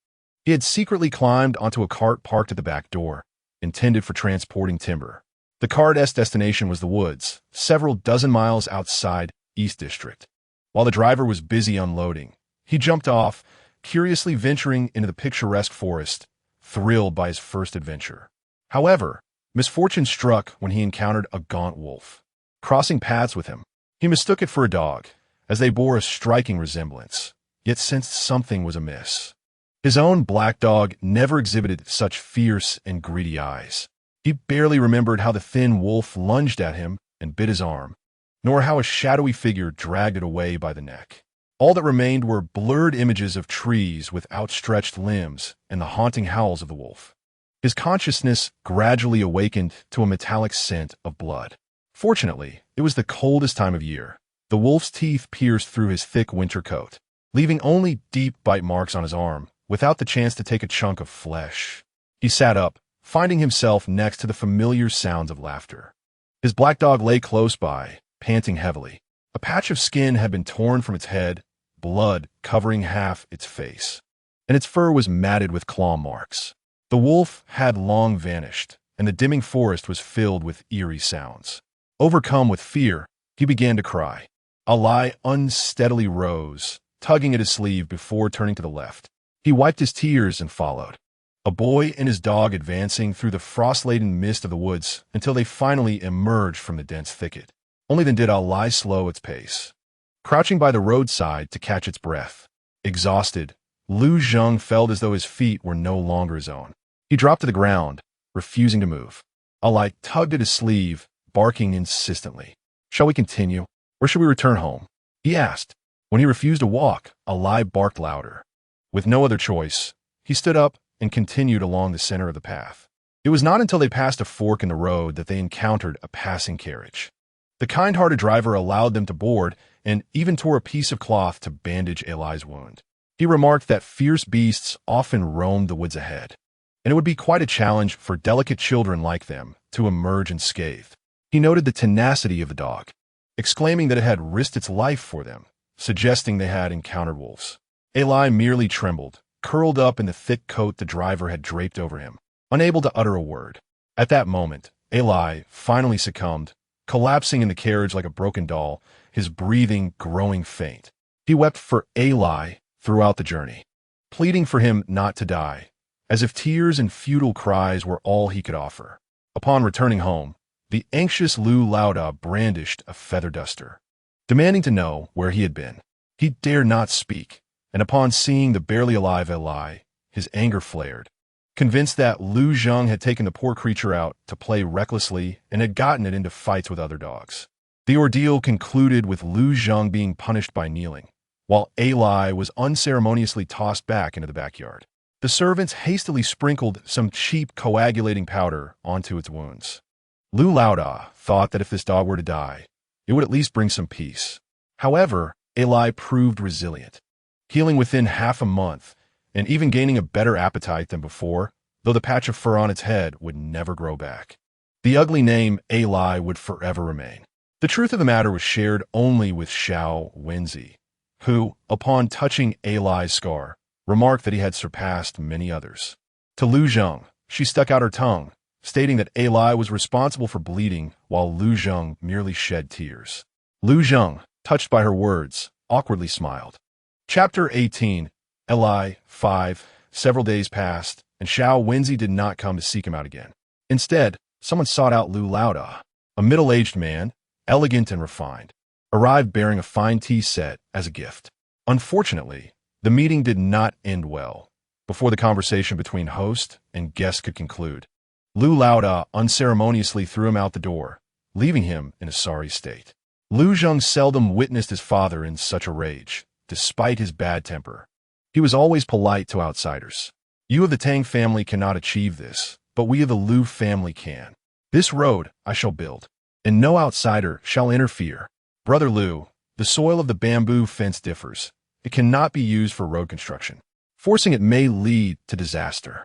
Speaker 1: he had secretly climbed onto a cart parked at the back door, intended for transporting timber. The cart's destination was the woods, several dozen miles outside East District. While the driver was busy unloading, he jumped off, curiously venturing into the picturesque forest, thrilled by his first adventure. However, misfortune struck when he encountered a gaunt wolf. Crossing paths with him, he mistook it for a dog, as they bore a striking resemblance, yet sensed something was amiss. His own black dog never exhibited such fierce and greedy eyes. He barely remembered how the thin wolf lunged at him and bit his arm, nor how a shadowy figure dragged it away by the neck. All that remained were blurred images of trees with outstretched limbs and the haunting howls of the wolf. His consciousness gradually awakened to a metallic scent of blood. Fortunately, it was the coldest time of year. The wolf's teeth pierced through his thick winter coat, leaving only deep bite marks on his arm, without the chance to take a chunk of flesh. He sat up, finding himself next to the familiar sounds of laughter. His black dog lay close by, panting heavily. A patch of skin had been torn from its head, blood covering half its face, and its fur was matted with claw marks. The wolf had long vanished, and the dimming forest was filled with eerie sounds. Overcome with fear, he began to cry. Alai unsteadily rose, tugging at his sleeve before turning to the left. He wiped his tears and followed. A boy and his dog advancing through the frost-laden mist of the woods until they finally emerged from the dense thicket. Only then did Alai slow its pace. Crouching by the roadside to catch its breath, exhausted, Lu Zheng felt as though his feet were no longer his own. He dropped to the ground, refusing to move. Alai tugged at his sleeve, barking insistently. "Shall we continue, or should we return home?" he asked. When he refused to walk, Alai barked louder. With no other choice, he stood up and continued along the center of the path. It was not until they passed a fork in the road that they encountered a passing carriage. The kind-hearted driver allowed them to board and even tore a piece of cloth to bandage Alai's wound. He remarked that fierce beasts often roamed the woods ahead, and it would be quite a challenge for delicate children like them to emerge unscathed. He noted the tenacity of the dog, exclaiming that it had risked its life for them, suggesting they had encountered wolves. Alai merely trembled, curled up in the thick coat the driver had draped over him, unable to utter a word. At that moment, Alai finally succumbed, collapsing in the carriage like a broken doll, his breathing growing faint. He wept for Alai throughout the journey, pleading for him not to die, as if tears and futile cries were all he could offer. Upon returning home, the anxious Lu Laoda brandished a feather duster, demanding to know where he had been. He dared not speak, and upon seeing the barely alive Alai, his anger flared. Convinced that Lu Zheng had taken the poor creature out to play recklessly and had gotten it into fights with other dogs. The ordeal concluded with Lu Zheng being punished by kneeling, while Alai was unceremoniously tossed back into the backyard. The servants hastily sprinkled some cheap coagulating powder onto its wounds. Lu Laoda thought that if this dog were to die, it would at least bring some peace. However, Alai proved resilient, healing within half a month, and even gaining a better appetite than before, though the patch of fur on its head would never grow back. The ugly name Alai would forever remain. The truth of the matter was shared only with Xiao Wenzi, who, upon touching Alai's scar, remarked that he had surpassed many others. To Lu Zheng, she stuck out her tongue, stating that Alai was responsible for bleeding while Lu Zheng merely shed tears. Lu Zheng, touched by her words, awkwardly smiled. Chapter 18. Alai 5. Several days passed, and Xiao Wenzi did not come to seek him out again. Instead, someone sought out Lu Laoda, a middle-aged man, elegant and refined, arrived bearing a fine tea set as a gift. Unfortunately, the meeting did not end well. Before the conversation between host and guest could conclude, Lu Laoda unceremoniously threw him out the door, leaving him in a sorry state. Lu Zheng seldom witnessed his father in such a rage, despite his bad temper. He was always polite to outsiders. "You of the Tang family cannot achieve this, but we of the Lu family can. This road I shall build, and no outsider shall interfere. Brother Lu, the soil of the bamboo fence differs. It cannot be used for road construction. Forcing it may lead to disaster.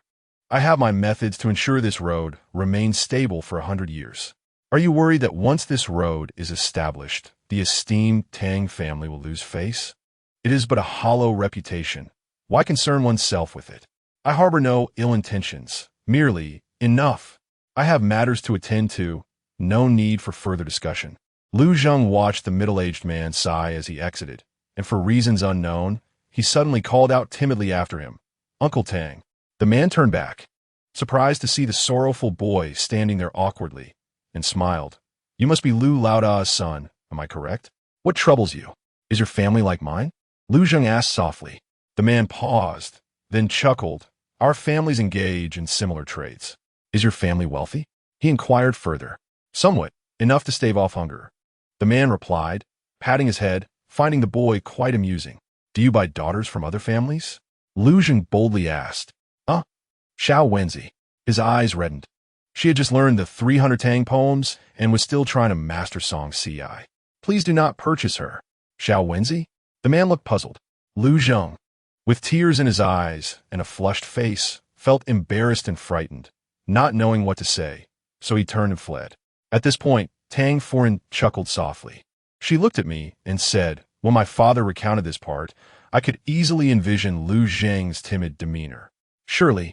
Speaker 1: I have my methods to ensure this road remains stable for 100 years. Are you worried that once this road is established, the esteemed Tang family will lose face? It is but a hollow reputation. Why concern oneself with it? I harbor no ill intentions, merely enough. I have matters to attend to, no need for further discussion. Lu Zheng watched the middle-aged man sigh as he exited, and for reasons unknown, he suddenly called out timidly after him, "Uncle Tang." The man turned back, surprised to see the sorrowful boy standing there awkwardly, and smiled. "You must be Lu Laoda's son, am I correct? What troubles you? Is your family like mine?" Lu Zheng asked softly. The man paused, then chuckled. "Our families engage in similar traits." "Is your family wealthy?" he inquired further. "Somewhat, enough to stave off hunger." The man replied, patting his head, finding the boy quite amusing. "Do you buy daughters from other families?" Lu Zheng boldly asked. Xiao Wenzi. His eyes reddened. She had just learned the 300 Tang poems and was still trying to master song CI. "Please do not purchase her." "Xiao Wenzi?" The man looked puzzled. Lu Zheng, with tears in his eyes and a flushed face, felt embarrassed and frightened, not knowing what to say, so he turned and fled. At this point, Tang Foreign chuckled softly. She looked at me and said, when my father recounted this part, I could easily envision Lu Zheng's timid demeanor. "Surely,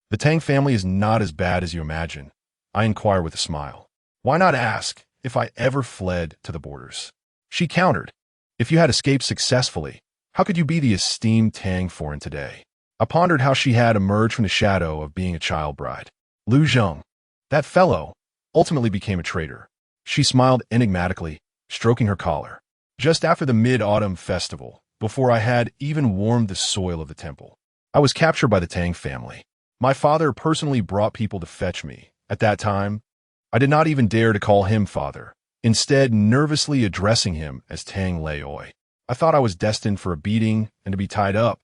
Speaker 1: the Tang family is not as bad as you imagine," I inquired with a smile. "Why not ask if I ever fled to the borders?" She countered, "If you had escaped successfully, how could you be the esteemed Tang Foreign today?" I pondered how she had emerged from the shadow of being a child bride. Lu Zheng, that fellow, ultimately became a traitor. She smiled enigmatically, stroking her collar. Just after the Mid-Autumn Festival, before I had even warmed the soil of the temple, I was captured by the Tang family. My father personally brought people to fetch me. At that time, I did not even dare to call him father, instead nervously addressing him as Tang Leioi. I thought I was destined for a beating and to be tied up,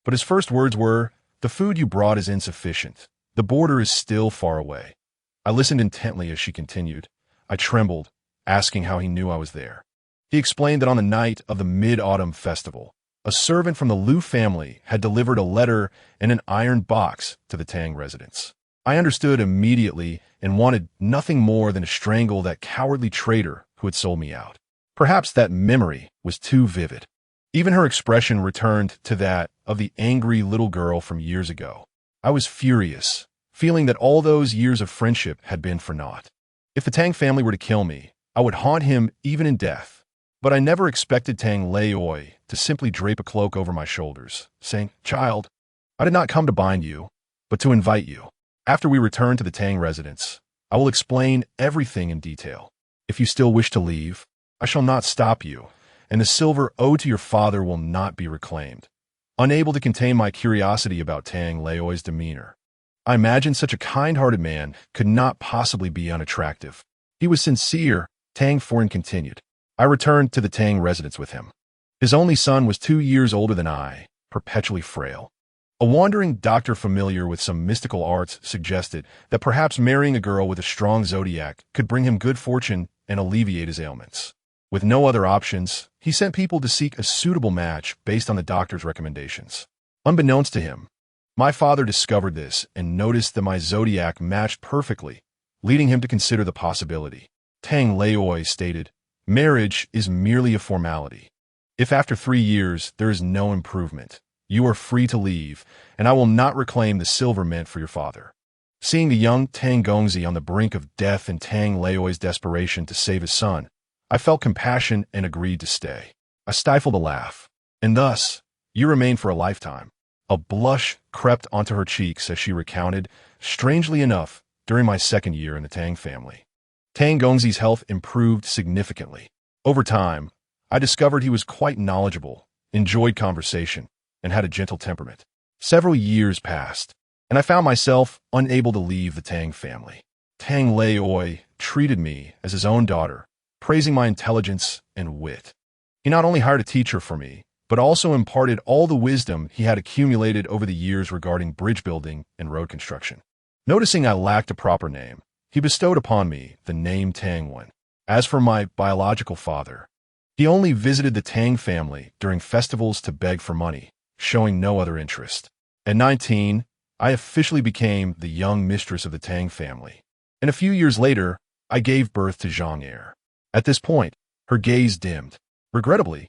Speaker 1: but his first words were, "The food you brought is insufficient. The border is still far away." I listened intently as she continued. I trembled, asking how he knew I was there. He explained that on the night of the Mid-Autumn Festival, a servant from the Lu family had delivered a letter in an iron box to the Tang residence. I understood immediately and wanted nothing more than to strangle that cowardly traitor who had sold me out. Perhaps that memory was too vivid. Even her expression returned to that of the angry little girl from years ago. I was furious, feeling that all those years of friendship had been for naught. If the Tang family were to kill me, I would haunt him even in death. But I never expected Tang Leioi to simply drape a cloak over my shoulders, saying, "Child, I did not come to bind you, but to invite you. After we return to the Tang residence, I will explain everything in detail. If you still wish to leave, I shall not stop you, and the silver owed to your father will not be reclaimed." Unable to contain my curiosity about Tang Leoi's demeanor, I imagined such a kind-hearted man could not possibly be unattractive. He was sincere, Tang Foreign continued. I returned to the Tang residence with him. His only son was 2 years older than I, perpetually frail. A wandering doctor familiar with some mystical arts suggested that perhaps marrying a girl with a strong zodiac could bring him good fortune and alleviate his ailments. With no other options, he sent people to seek a suitable match based on the doctor's recommendations. Unbeknownst to him, my father discovered this and noticed that my zodiac matched perfectly, leading him to consider the possibility. Tang Leioi stated, "Marriage is merely a formality. If after 3 years there is no improvement, you are free to leave, and I will not reclaim the silver meant for your father." Seeing the young Tang Gongzi on the brink of death and Tang Leoi's desperation to save his son, I felt compassion and agreed to stay. I stifled a laugh. "And thus, you remained for a lifetime." A blush crept onto her cheeks as she recounted, strangely enough, during my 2nd year in the Tang family. Tang Gongzi's health improved significantly. Over time, I discovered he was quite knowledgeable, enjoyed conversation, and had a gentle temperament. Several years passed, and I found myself unable to leave the Tang family. Tang Leioi treated me as his own daughter, praising my intelligence and wit. He not only hired a teacher for me, but also imparted all the wisdom he had accumulated over the years regarding bridge building and road construction. Noticing I lacked a proper name, he bestowed upon me the name Tangwen. As for my biological father, He only visited the Tang family during festivals to beg for money, showing no other interest. At 19, I officially became the young mistress of the Tang family. And a few years later, I gave birth to Zhang. At this point, her gaze dimmed. Regrettably,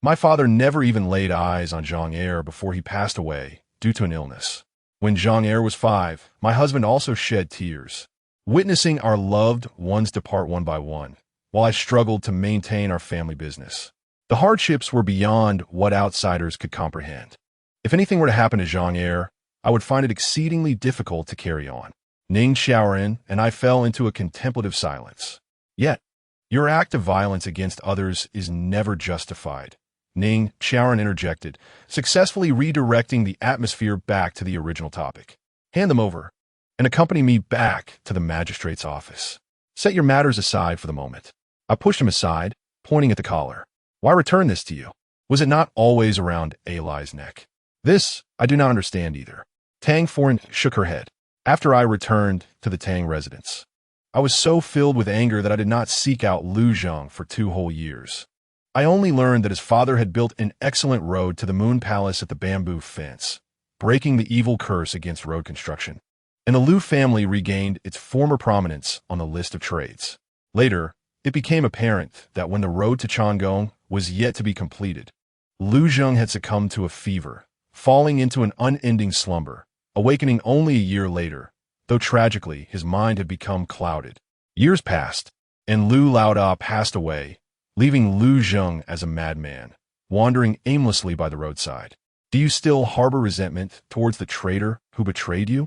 Speaker 1: my father never even laid eyes on Zhang before he passed away due to an illness. When Zhang was 5, my husband also shed tears, witnessing our loved ones depart one by one, while I struggled to maintain our family business. The hardships were beyond what outsiders could comprehend. If anything were to happen to Zhang, I would find it exceedingly difficult to carry on. Ning Xiaoran and I fell into a contemplative silence. Yet, your act of violence against others is never justified, Ning Xiaoran interjected, successfully redirecting the atmosphere back to the original topic. Hand them over, and accompany me back to the magistrate's office. Set your matters aside for the moment. I pushed him aside, pointing at the collar. Why return this to you? Was it not always around Ali's neck? This I do not understand either. Tang Foreign shook her head. After I returned to the Tang residence, I was so filled with anger that I did not seek out Lu Zheng for 2 whole years. I only learned that his father had built an excellent road to the Moon Palace at the bamboo fence, breaking the evil curse against road construction. And the Lu family regained its former prominence on the list of trades. Later, it became apparent that when the road to Changong was yet to be completed, Lu Zheng had succumbed to a fever, falling into an unending slumber, awakening only a year later, though tragically his mind had become clouded. Years passed, and Lu Laoda passed away, leaving Lu Zheng as a madman, wandering aimlessly by the roadside. Do you still harbor resentment towards the traitor who betrayed you?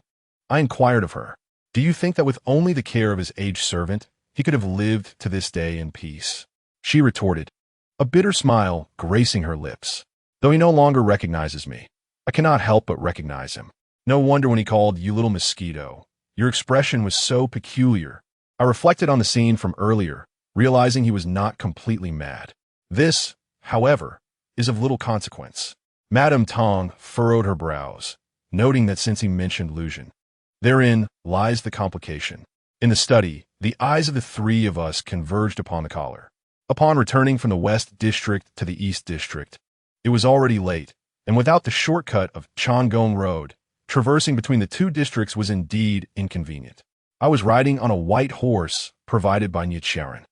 Speaker 1: I inquired of her. Do you think that with only the care of his aged servant, he could have lived to this day in peace? She retorted, a bitter smile gracing her lips. Though he no longer recognizes me, I cannot help but recognize him. No wonder when he called you little mosquito. Your expression was so peculiar. I reflected on the scene from earlier, realizing he was not completely mad. This, however, is of little consequence. Madame Tong furrowed her brows, noting that since he mentioned Lu Zheng, therein lies the complication. In the study, the eyes of the 3 of us converged upon the collar. Upon returning from the West District to the East District, it was already late, and without the shortcut of Changong Road, traversing between the 2 districts was indeed inconvenient. I was riding on a white horse provided by Xiaoran,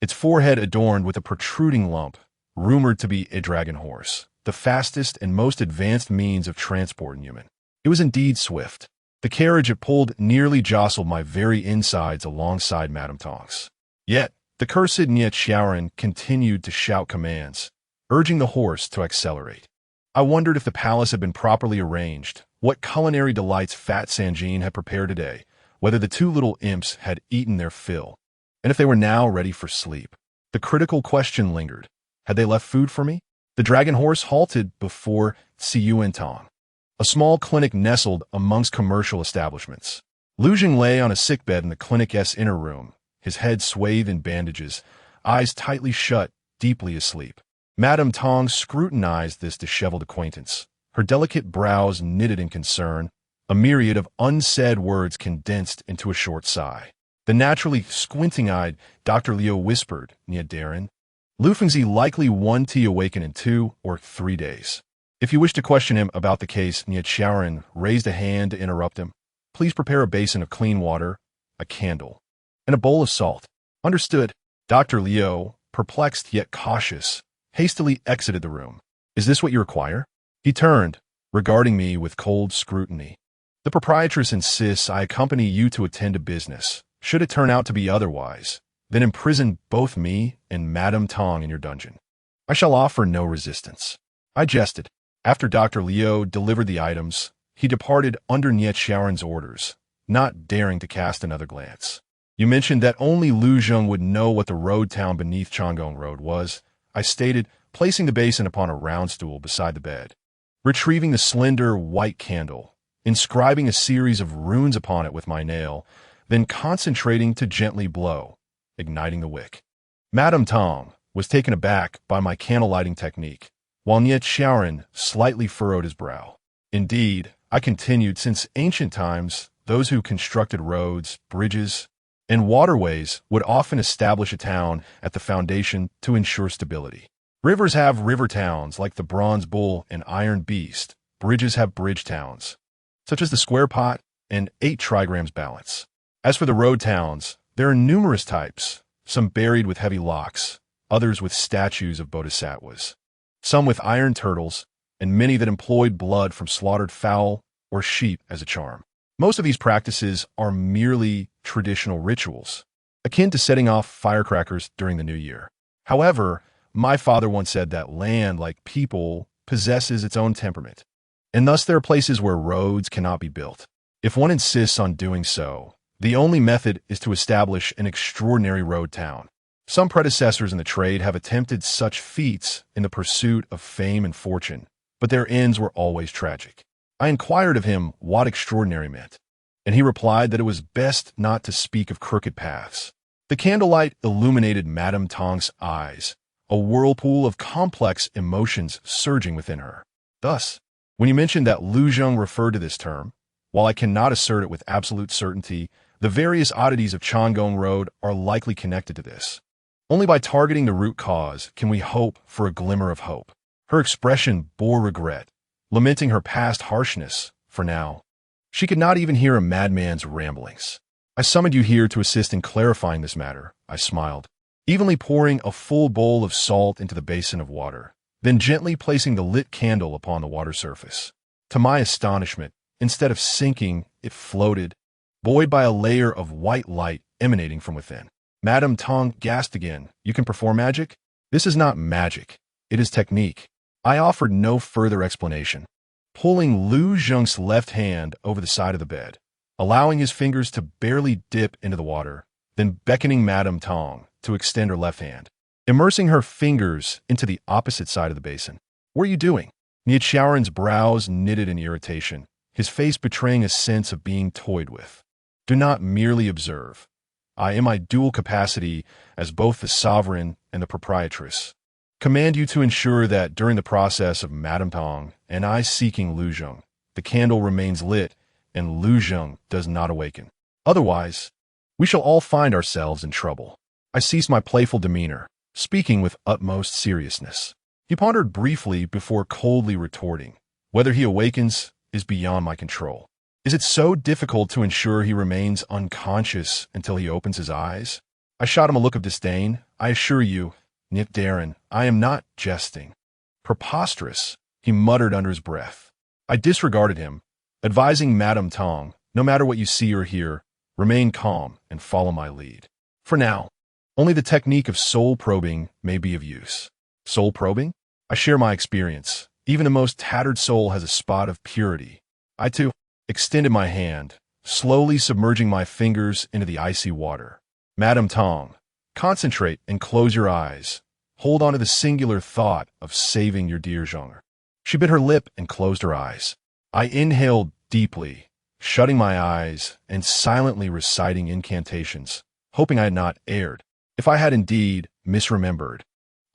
Speaker 1: its forehead adorned with a protruding lump, rumored to be a dragon horse, the fastest and most advanced means of transport in Yumen. It was indeed swift. The carriage it pulled nearly jostled my very insides alongside Madame Tong's. Yet, the cursed Xiaoran continued to shout commands, urging the horse to accelerate. I wondered if the palace had been properly arranged, what culinary delights Fat Sanjin had prepared today, whether the 2 little imps had eaten their fill, and if they were now ready for sleep. The critical question lingered. Had they left food for me? The dragon horse halted before Tsiyuentong, a small clinic nestled amongst commercial establishments. Lu Zheng lay on a sickbed in the clinic's inner room, his head swathed in bandages, eyes tightly shut, deeply asleep. Madame Tong scrutinized this disheveled acquaintance, her delicate brows knitted in concern, a myriad of unsaid words condensed into a short sigh. The naturally squinting-eyed Dr. Liu whispered, Nia Darren, Lu Fengzi likely 1T awaken in 2 or 3 days. If you wish to question him about the case, Nia Xiaoran raised a hand to interrupt him. Please prepare a basin of clean water, a candle, and a bowl of salt. Understood. Dr. Liu, perplexed yet cautious, hastily exited the room. Is this what you require? He turned, regarding me with cold scrutiny. The proprietress insists I accompany you to attend to business. Should it turn out to be otherwise, then imprison both me and Madame Tong in your dungeon. I shall offer no resistance. I jested. After Dr. Liu delivered the items, he departed under Nia Xiaoran's orders, not daring to cast another glance. You mentioned that only Lu Zheng would know what the road town beneath Changong Road was, I stated, placing the basin upon a round stool beside the bed. Retrieving the slender white candle, inscribing a series of runes upon it with my nail, then concentrating to gently blow, igniting the wick. Madame Tong was taken aback by my candle-lighting technique, while Nia Xiaoran slightly furrowed his brow. Indeed, I continued, since ancient times, those who constructed roads, bridges, and waterways would often establish a town at the foundation to ensure stability. Rivers have river towns like the Bronze Bull and Iron Beast. Bridges have bridge towns, such as the Square Pot and 8 trigrams balance. As for the road towns, there are numerous types, some buried with heavy locks, others with statues of bodhisattvas, some with iron turtles, and many that employed blood from slaughtered fowl or sheep as a charm. Most of these practices are merely traditional rituals, akin to setting off firecrackers during the new year. However, my father once said that land, like people, possesses its own temperament, and thus there are places where roads cannot be built. If one insists on doing so, the only method is to establish an extraordinary road town. Some predecessors in the trade have attempted such feats in the pursuit of fame and fortune, but their ends were always tragic. I inquired of him what extraordinary meant, and he replied that it was best not to speak of crooked paths. The candlelight illuminated Madame Tong's eyes, a whirlpool of complex emotions surging within her. Thus, when you mentioned that Lu Zheng referred to this term, while I cannot assert it with absolute certainty, the various oddities of Changong Road are likely connected to this. Only by targeting the root cause can we hope for a glimmer of hope. Her expression bore regret, lamenting her past harshness. For now, she could not even hear a madman's ramblings. I summoned you here to assist in clarifying this matter, I smiled, evenly pouring a full bowl of salt into the basin of water, then gently placing the lit candle upon the water surface. To my astonishment, instead of sinking, it floated, buoyed by a layer of white light emanating from within. Madame Tong gasped again. You can perform magic? This is not magic. It is technique. I offered no further explanation, pulling Lu Zheng's left hand over the side of the bed, allowing his fingers to barely dip into the water, then beckoning Madame Tong to extend her left hand, immersing her fingers into the opposite side of the basin. What are you doing? Nianshaoren's brows knitted in irritation, his face betraying a sense of being toyed with. Do not merely observe. I, in my dual capacity as both the sovereign and the proprietress, command you to ensure that during the process of Madame Tong and I seeking Lu Zheng, the candle remains lit and Lu Zheng does not awaken. Otherwise, we shall all find ourselves in trouble. I ceased my playful demeanor, speaking with utmost seriousness. He pondered briefly before coldly retorting, whether he awakens is beyond my control. Is it so difficult to ensure he remains unconscious until he opens his eyes? I shot him a look of disdain. I assure you, Nip Darren, I am not jesting. Preposterous, he muttered under his breath. I disregarded him, advising Madame Tong, no matter what you see or hear, remain calm and follow my lead. For now, only the technique of soul probing may be of use. Soul probing? I share my experience. Even the most tattered soul has a spot of purity. I, too, extended my hand, slowly submerging my fingers into the icy water. Madame Tong, concentrate and close your eyes. Hold on to the singular thought of saving your dear Zheng. She bit her lip and closed her eyes. I inhaled deeply, shutting my eyes and silently reciting incantations, hoping I had not erred. If I had indeed misremembered,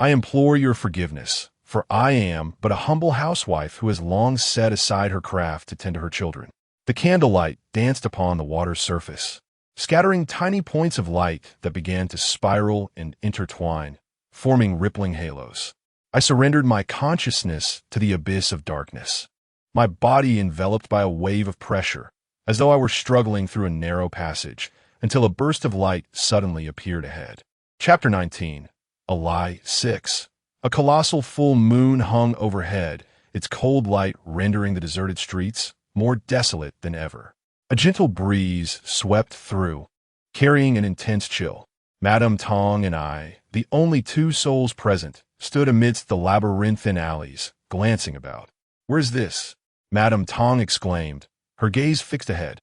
Speaker 1: I implore your forgiveness, for I am but a humble housewife who has long set aside her craft to tend to her children. The candlelight danced upon the water's surface, scattering tiny points of light that began to spiral and intertwine, forming rippling halos. I surrendered my consciousness to the abyss of darkness, my body enveloped by a wave of pressure, as though I were struggling through a narrow passage, until a burst of light suddenly appeared ahead. Chapter 19. A Lie 6. A colossal full moon hung overhead, its cold light rendering the deserted streets more desolate than ever. A gentle breeze swept through, carrying an intense chill. Madame Tong and I, the only two souls present, stood amidst the labyrinthine alleys, glancing about. "Where's this?" Madame Tong exclaimed, her gaze fixed ahead,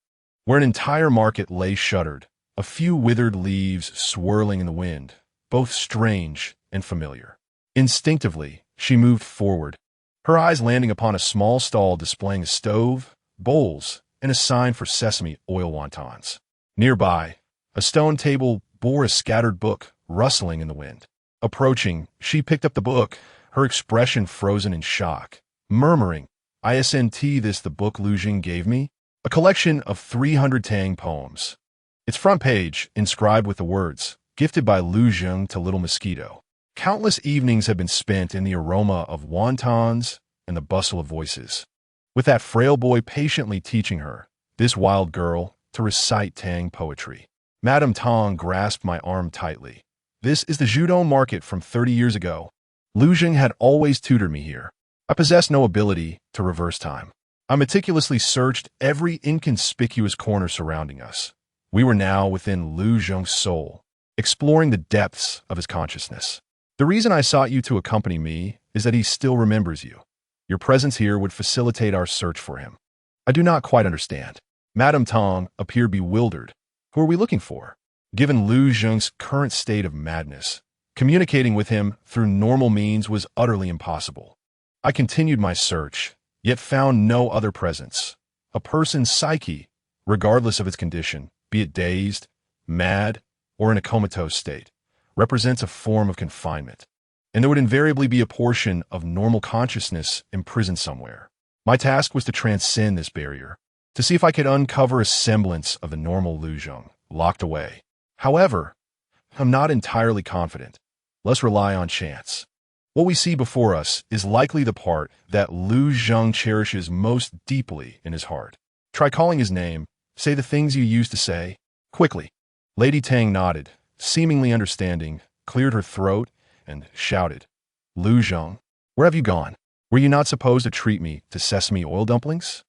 Speaker 1: where an entire market lay shuttered, a few withered leaves swirling in the wind, both strange and familiar. Instinctively, she moved forward, her eyes landing upon a small stall displaying a stove, bowls, and a sign for sesame oil wontons. Nearby, a stone table bore a scattered book, rustling in the wind. Approaching, she picked up the book, her expression frozen in shock, murmuring, "Isn't this the book Lu Jing gave me? A collection of 300 Tang poems. Its front page, inscribed with the words, "Gifted by Lu Zheng to Little Mosquito." Countless evenings had been spent in the aroma of wontons and the bustle of voices, with that frail boy patiently teaching her, this wild girl, to recite Tang poetry. Madame Tang grasped my arm tightly. "This is the Judon market from 30 years ago. Lu Zheng had always tutored me here. I possessed no ability to reverse time. I meticulously searched every inconspicuous corner surrounding us. We were now within Lu Zheng's soul, exploring the depths of his consciousness. The reason I sought you to accompany me is that he still remembers you. Your presence here would facilitate our search for him." "I do not quite understand." Madame Tang appeared bewildered. "Who are we looking for?" Given Lu Zheng's current state of madness, communicating with him through normal means was utterly impossible. I continued my search, yet found no other presence. A person's psyche, regardless of its condition, be it dazed, mad, or in a comatose state, represents a form of confinement, and there would invariably be a portion of normal consciousness imprisoned somewhere. My task was to transcend this barrier, to see if I could uncover a semblance of the normal Lu Zheng, locked away. However, I'm not entirely confident. Let's rely on chance. What we see before us is likely the part that Lu Zheng cherishes most deeply in his heart. Try calling his name. Say the things you used to say. Quickly. Lady Tang nodded, seemingly understanding, cleared her throat, and shouted, "Lu Zheng, where have you gone? Were you not supposed to treat me to sesame oil dumplings?"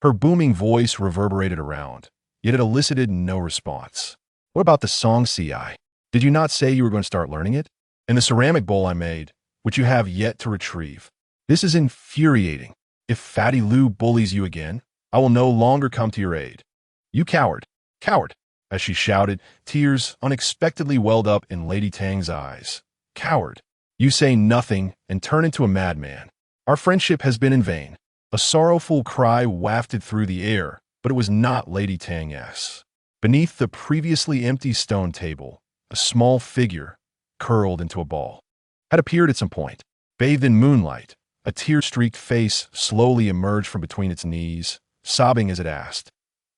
Speaker 1: Her booming voice reverberated around, yet it elicited no response. "What about the song CI? Did you not say you were going to start learning it? And the ceramic bowl I made, which you have yet to retrieve? This is infuriating. If Fatty Lu bullies you again, I will no longer come to your aid. You coward, coward!" As she shouted, tears unexpectedly welled up in Lady Tang's eyes. "Coward! You say nothing and turn into a madman. Our friendship has been in vain." A sorrowful cry wafted through the air, but it was not Lady Tang's. Beneath the previously empty stone table, a small figure, curled into a ball, had appeared at some point. Bathed in moonlight, a tear-streaked face slowly emerged from between its knees, sobbing as it asked,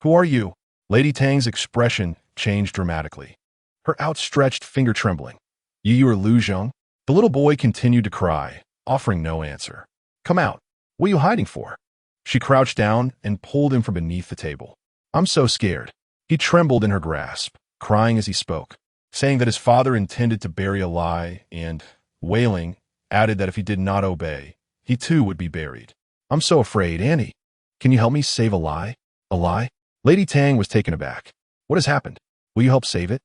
Speaker 1: "Who are you?" Lady Tang's expression changed dramatically, her outstretched finger trembling. You are Lu Zheng?" The little boy continued to cry, offering no answer. "Come out. What are you hiding for?" She crouched down and pulled him from beneath the table. "I'm so scared." He trembled in her grasp, crying as he spoke, saying that his father intended to bury a lie and, wailing, added that if he did not obey, he too would be buried. "I'm so afraid, Annie. Can you help me save a lie?" "A lie?" Lady Tang was taken aback. "What has happened? Will you help save it?"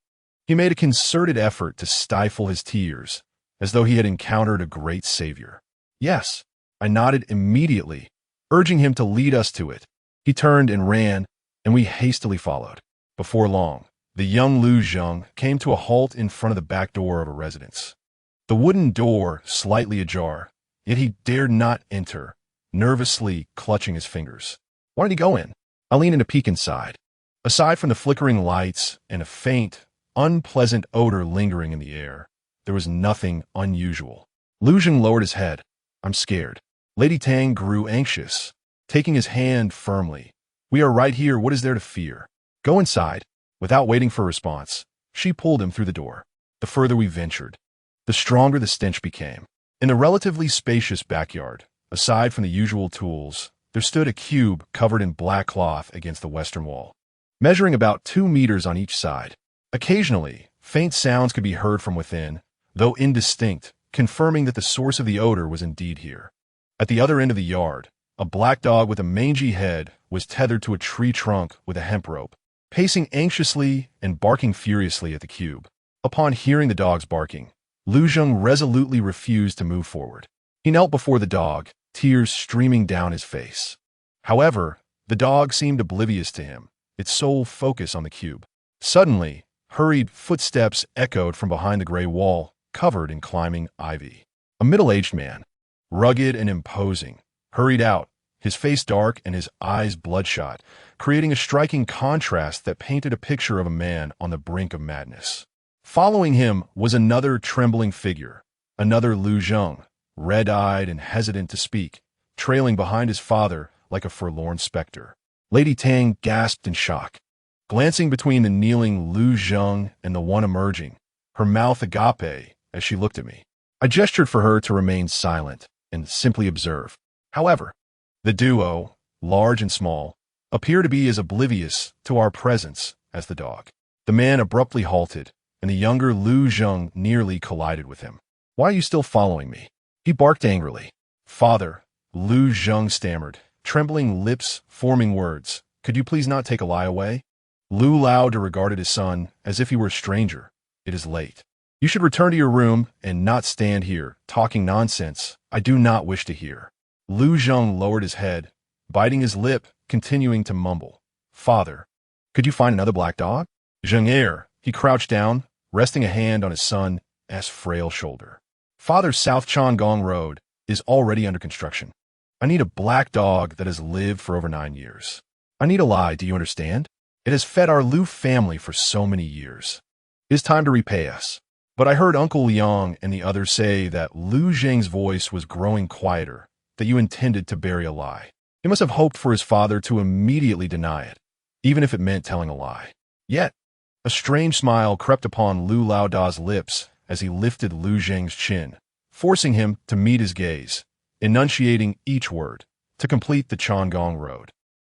Speaker 1: He made a concerted effort to stifle his tears, as though he had encountered a great savior. "Yes." I nodded immediately, urging him to lead us to it. He turned and ran, and we hastily followed. Before long, the young Lu Zheng came to a halt in front of the back door of a residence. The wooden door slightly ajar, yet he dared not enter, nervously clutching his fingers. "Why did he go in?" I leaned in to peek inside. Aside from the flickering lights and a faint, unpleasant odor lingering in the air, there was nothing unusual. Lu Zheng lowered his head. "I'm scared." Lady Tang grew anxious, taking his hand firmly. "We are right here. What is there to fear? Go inside." Without waiting for a response, she pulled him through the door. The further we ventured, the stronger the stench became. In the relatively spacious backyard, aside from the usual tools, there stood a cube covered in black cloth against the western wall, measuring about 2 meters on each side. Occasionally, faint sounds could be heard from within, though indistinct, confirming that the source of the odor was indeed here. At the other end of the yard, a black dog with a mangy head was tethered to a tree trunk with a hemp rope, pacing anxiously and barking furiously at the cube. Upon hearing the dog's barking, Lu Zheng resolutely refused to move forward. He knelt before the dog, tears streaming down his face. However, the dog seemed oblivious to him, its sole focus on the cube. Suddenly, hurried footsteps echoed from behind the gray wall, covered in climbing ivy. A middle-aged man, rugged and imposing, hurried out, his face dark and his eyes bloodshot, creating a striking contrast that painted a picture of a man on the brink of madness. Following him was another trembling figure, another Lu Zheng, red-eyed and hesitant to speak, trailing behind his father like a forlorn specter. Lady Tang gasped in shock. glancing between the kneeling Lu Zheng and the one emerging, her mouth agape as she looked at me. I gestured for her to remain silent and simply observe. However, the duo, large and small, appear to be as oblivious to our presence as the dog. The man abruptly halted, and the younger Lu Zheng nearly collided with him. "Why are you still following me?" He barked angrily. "Father," Lu Zheng stammered, trembling lips forming words. "Could you please not take Eli away?" Lu Lao regarded his son as if he were a stranger. "It is late. You should return to your room and not stand here, talking nonsense I do not wish to hear." Lu Zheng lowered his head, biting his lip, continuing to mumble. "Father, could you find another black dog?" Zheng he crouched down, resting a hand on his son's frail shoulder. "Father, South Changong Road is already under construction. I need a black dog that has lived for over 9 years. I need Eli, do you understand? It has fed our Lu family for so many years. It is time to repay us." But I heard Uncle Liang and the others say that Lu Zheng's voice was growing quieter, that you intended to bury a lie. He must have hoped for his father to immediately deny it, even if it meant telling a lie. Yet, a strange smile crept upon Lu Laoda's lips as he lifted Lu Zheng's chin, forcing him to meet his gaze, enunciating each word, to complete the Changong Road.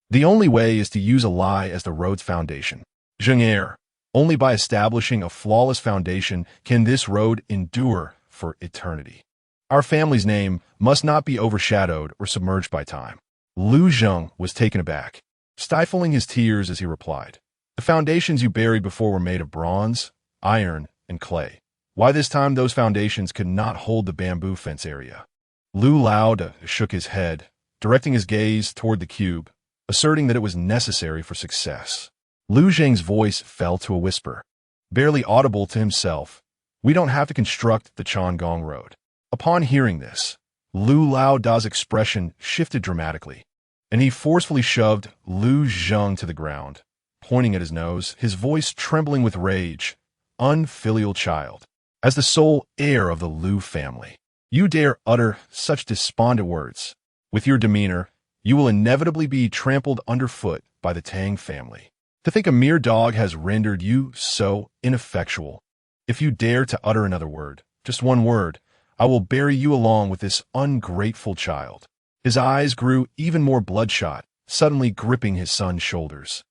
Speaker 1: "The only way is to use a lie as the road's foundation. Zheng only by establishing a flawless foundation can this road endure for eternity. Our family's name must not be overshadowed or submerged by time." Lu Zheng was taken aback, stifling his tears as he replied. "The foundations you buried before were made of bronze, iron, and clay. Why this time those foundations could not hold the bamboo fence area?" Lu Lao shook his head, directing his gaze toward the cube, asserting that it was necessary for success. Lu Zheng's voice fell to a whisper, barely audible to himself. "We don't have to construct the Changong Road." Upon hearing this, Lu Laoda's expression shifted dramatically, and he forcefully shoved Lu Zheng to the ground, pointing at his nose, his voice trembling with rage. "Unfilial child, as the sole heir of the Lu family, you dare utter such despondent words. With your demeanor, you will inevitably be trampled underfoot by the Tang family. To think a mere dog has rendered you so ineffectual. If you dare to utter another word, just one word, I will bury you along with this ungrateful child." His eyes grew even more bloodshot, suddenly gripping his son's shoulders.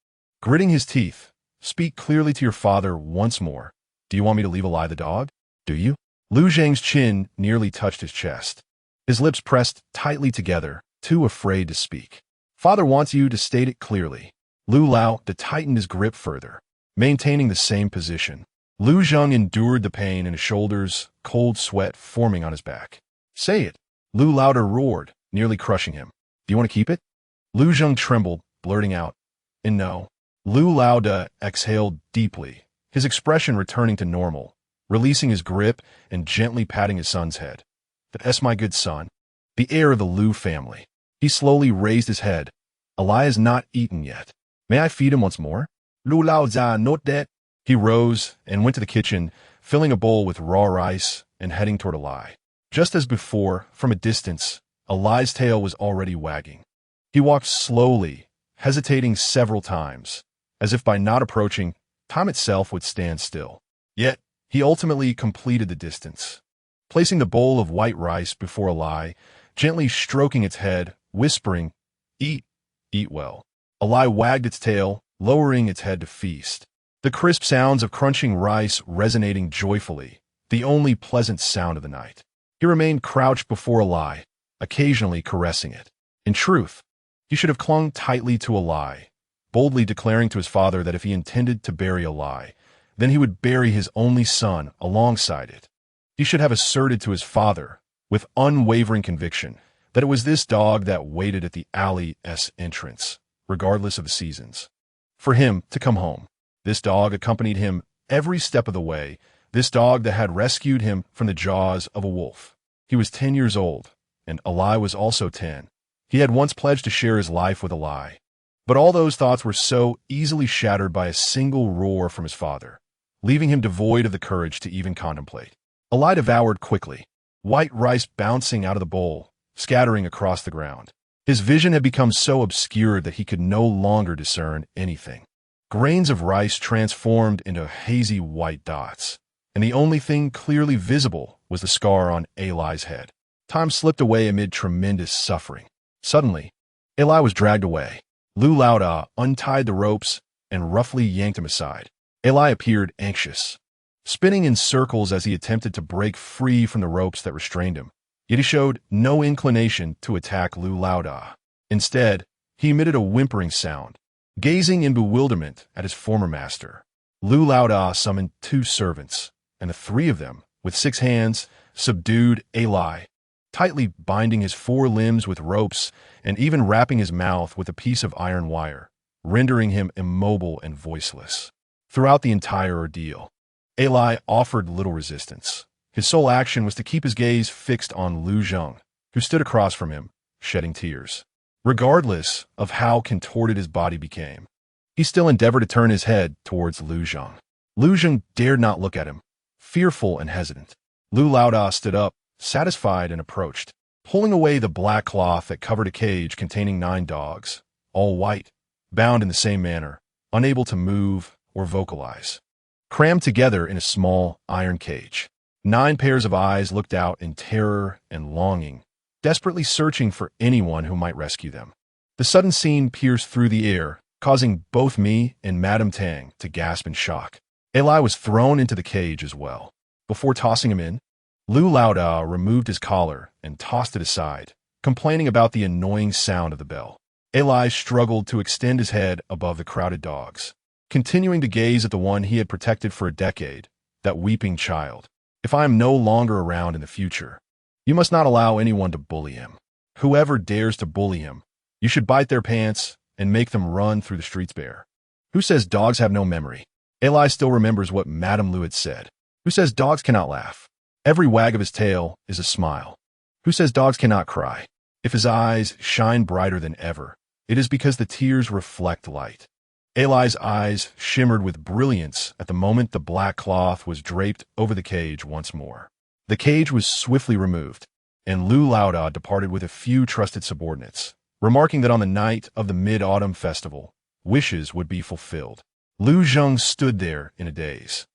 Speaker 1: Gritting his teeth, "Speak clearly to your father once more. Do you want me to leave Eli the dog? Do you?" Lu Zheng's chin nearly touched his chest. His lips pressed tightly together, too afraid to speak. "Father wants you to state it clearly." Lu Lao tightened his grip further, maintaining the same position. Lu Zheng endured the pain in his shoulders, cold sweat forming on his back. "Say it," Lu Lao roared, nearly crushing him. "Do you want to keep it?" Lu Zheng trembled, blurting out, "And no." Lu Lao exhaled deeply, his expression returning to normal, releasing his grip and gently patting his son's head. "That's my good son, the heir of the Lu family." He slowly raised his head. "Eli is not eaten yet. May I feed him once more?" "Lu Lao note that." He rose and went to the kitchen, filling a bowl with raw rice and heading toward Eli. Just as before, from a distance, Eli's tail was already wagging. He walked slowly, hesitating several times, as if by not approaching, time itself would stand still. Yet, he ultimately completed the distance, placing the bowl of white rice before Eli, gently stroking its head, whispering, "Eat, eat well." Eli wagged its tail, lowering its head to feast. The crisp sounds of crunching rice resonating joyfully, the only pleasant sound of the night. He remained crouched before Eli, occasionally caressing it. In truth, he should have clung tightly to Eli, boldly declaring to his father that if he intended to bury Eli, then he would bury his only son alongside it. He should have asserted to his father, with unwavering conviction, that it was this dog that waited at the alley's entrance, regardless of the seasons, for him to come home. This dog accompanied him every step of the way, this dog that had rescued him from the jaws of a wolf. He was 10 years old, and Eli was also 10. He had once pledged to share his life with Eli. But all those thoughts were so easily shattered by a single roar from his father, leaving him devoid of the courage to even contemplate. Eli devoured quickly, white rice bouncing out of the bowl, scattering across the ground. His vision had become so obscured that he could no longer discern anything. Grains of rice transformed into hazy white dots, and the only thing clearly visible was the scar on Eli's head. Time slipped away amid tremendous suffering. Suddenly, Eli was dragged away. Lu untied the ropes and roughly yanked him aside. Eli appeared anxious, spinning in circles as he attempted to break free from the ropes that restrained him. Yet he showed no inclination to attack Lu. Instead, he emitted a whimpering sound, gazing in bewilderment at his former master. Lu summoned 2 servants, and the 3 of them, with 6 hands, subdued Eli, tightly binding his 4 limbs with ropes and even wrapping his mouth with a piece of iron wire, rendering him immobile and voiceless. Throughout the entire ordeal, Eli offered little resistance. His sole action was to keep his gaze fixed on Lu Zheng, who stood across from him, shedding tears. Regardless of how contorted his body became, he still endeavored to turn his head towards Lu Zheng. Lu Zheng dared not look at him, fearful and hesitant. Lu stood up, satisfied, and approached, pulling away the black cloth that covered a cage containing 9 dogs, all white, bound in the same manner, unable to move or vocalize. Crammed together in a small iron cage, 9 pairs of eyes looked out in terror and longing, desperately searching for anyone who might rescue them. The sudden scene pierced through the air, causing both me and Madame Tang to gasp in shock. Eli was thrown into the cage as well. Before tossing him in, Lu removed his collar and tossed it aside, complaining about the annoying sound of the bell. Eli struggled to extend his head above the crowded dogs, continuing to gaze at the one he had protected for a decade, that weeping child. If I am no longer around in the future, you must not allow anyone to bully him. Whoever dares to bully him, you should bite their pants and make them run through the streets bare. Who says dogs have no memory? Eli still remembers what Madame Lu had said. Who says dogs cannot laugh? Every wag of his tail is a smile. Who says dogs cannot cry? If his eyes shine brighter than ever, it is because the tears reflect light. Eli's eyes shimmered with brilliance at the moment the black cloth was draped over the cage once more. The cage was swiftly removed, and Lu departed with a few trusted subordinates, remarking that on the night of the Mid-Autumn Festival, wishes would be fulfilled. Lu Zheng stood there in a daze,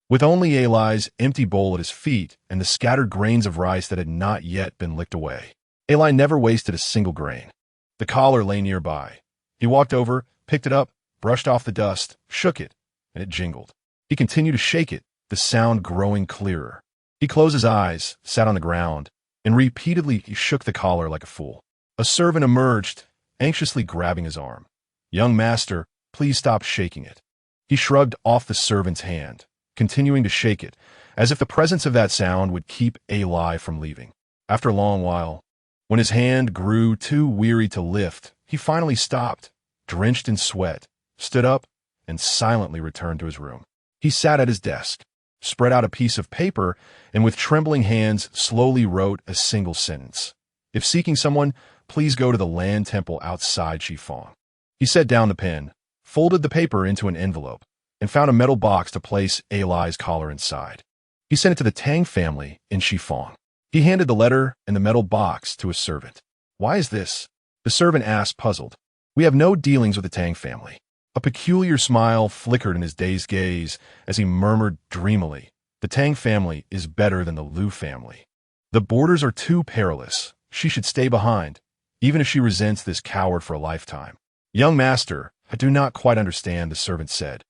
Speaker 1: with only Eli's empty bowl at his feet and the scattered grains of rice that had not yet been licked away. Eli never wasted a single grain. The collar lay nearby. He walked over, picked it up, brushed off the dust, shook it, and it jingled. He continued to shake it, the sound growing clearer. He closed his eyes, sat on the ground, and repeatedly he shook the collar like a fool. A servant emerged, anxiously grabbing his arm. "Young master, please stop shaking it." He shrugged off the servant's hand, continuing to shake it, as if the presence of that sound would keep Eli from leaving. After a long while, when his hand grew too weary to lift, he finally stopped, drenched in sweat, stood up, and silently returned to his room. He sat at his desk, spread out a piece of paper, and with trembling hands slowly wrote a single sentence. "If seeking someone, please go to the land temple outside Shifang." He set down the pen, folded the paper into an envelope, and found a metal box to place Eli's collar inside. He sent it to the Tang family in Shifang. He handed the letter and the metal box to a servant. "Why is this?" the servant asked, puzzled. "We have no dealings with the Tang family." A peculiar smile flickered in his dazed gaze as he murmured dreamily, "The Tang family is better than the Lu family. The borders are too perilous. She should stay behind, even if she resents this coward for a lifetime." "Young master, I do not quite understand," the servant said.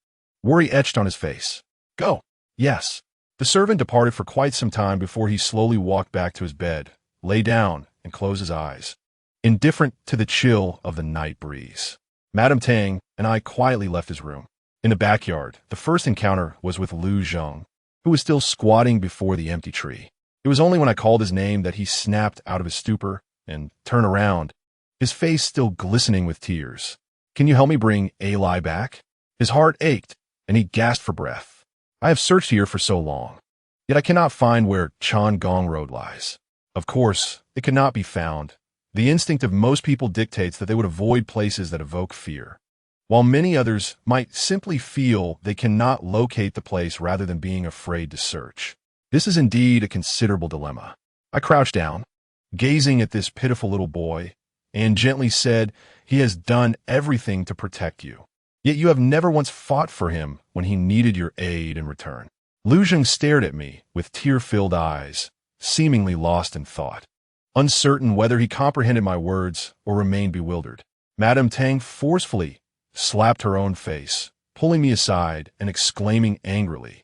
Speaker 1: Worry etched on his face. "Go." "Yes." The servant departed for quite some time before he slowly walked back to his bed, lay down, and closed his eyes, indifferent to the chill of the night breeze. Madame Tang and I quietly left his room. In the backyard, the first encounter was with Lu Zheng, who was still squatting before the empty tree. It was only when I called his name that he snapped out of his stupor and turned around, his face still glistening with tears. "Can you help me bring Eli back?" His heart ached, and he gasped for breath. "I have searched here for so long, yet I cannot find where Chan Gong Road lies." Of course, it could not be found. The instinct of most people dictates that they would avoid places that evoke fear, while many others might simply feel they cannot locate the place rather than being afraid to search. This is indeed a considerable dilemma. I crouched down, gazing at this pitiful little boy, and gently said, "He has done everything to protect you. Yet you have never once fought for him when he needed your aid in return." Lu Zheng stared at me with tear-filled eyes, seemingly lost in thought, uncertain whether he comprehended my words or remained bewildered. Madame Tang forcefully slapped her own face, pulling me aside and exclaiming angrily,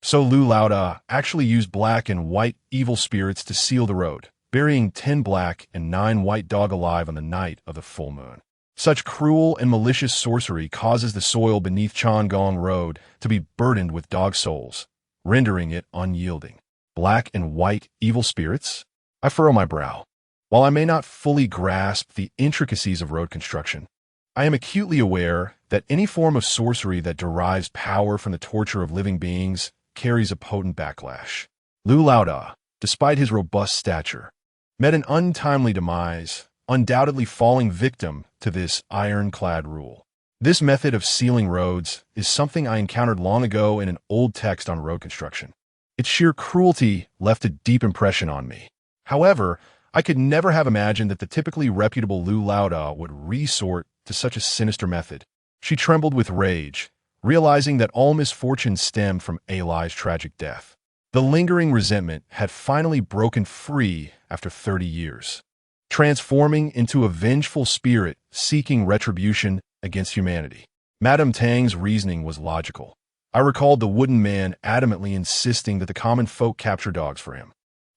Speaker 1: "So ruler.The actually used black and white evil spirits to seal the road, burying 10 black and 9 white dog alive on the night of the full moon. Such cruel and malicious sorcery causes the soil beneath Changong Road to be burdened with dog souls, rendering it unyielding. Black and white evil spirits?" I furrow my brow. While I may not fully grasp the intricacies of road construction, I am acutely aware that any form of sorcery that derives power from the torture of living beings carries a potent backlash. Ruler.The, despite his robust stature, met an untimely demise, undoubtedly falling victim to this ironclad rule. This method of sealing roads is something I encountered long ago in an old text on road construction. Its sheer cruelty left a deep impression on me. However, I could never have imagined that the typically reputable ruler.The would resort to such a sinister method. She trembled with rage, realizing that all misfortune stemmed from Ali's tragic death. The lingering resentment had finally broken free after 30 years, transforming into a vengeful spirit seeking retribution against humanity. Madame Tang's reasoning was logical. I recalled the wooden man adamantly insisting that the common folk capture dogs for him.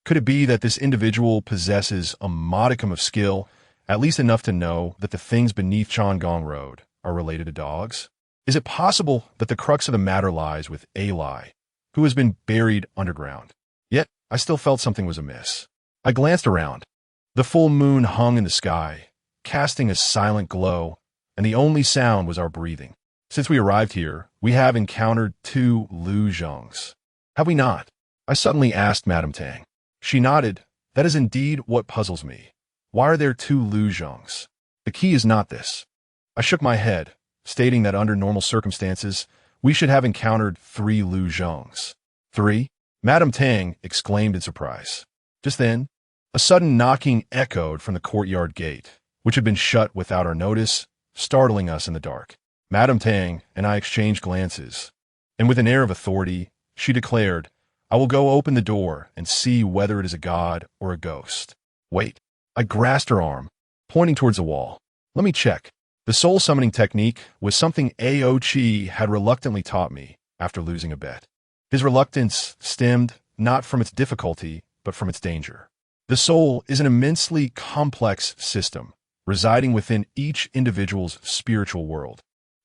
Speaker 1: Could it be that this individual possesses a modicum of skill, at least enough to know that the things beneath Changong Road are related to dogs? Is it possible that the crux of the matter lies with Ali, who has been buried underground? Yet, I still felt something was amiss. I glanced around. The full moon hung in the sky, casting a silent glow, and the only sound was our breathing. Since we arrived here, we have encountered 2 Lu Zhengs. Have we not? I suddenly asked Madame Tang. She nodded. That is indeed what puzzles me. Why are there 2 Lu Zhengs? The key is not this. I shook my head, stating that under normal circumstances, we should have encountered 3 Lu Zhengs. 3? Madame Tang exclaimed in surprise. Just then, a sudden knocking echoed from the courtyard gate, which had been shut without our notice, startling us in the dark. Madame Tang and I exchanged glances, and with an air of authority, she declared, "I will go open the door and see whether it is a god or a ghost." Wait. I grasped her arm, pointing towards the wall. "Let me check." The soul summoning technique was something Aochi had reluctantly taught me after losing a bet. His reluctance stemmed not from its difficulty, but from its danger. The soul is an immensely complex system, residing within each individual's spiritual world,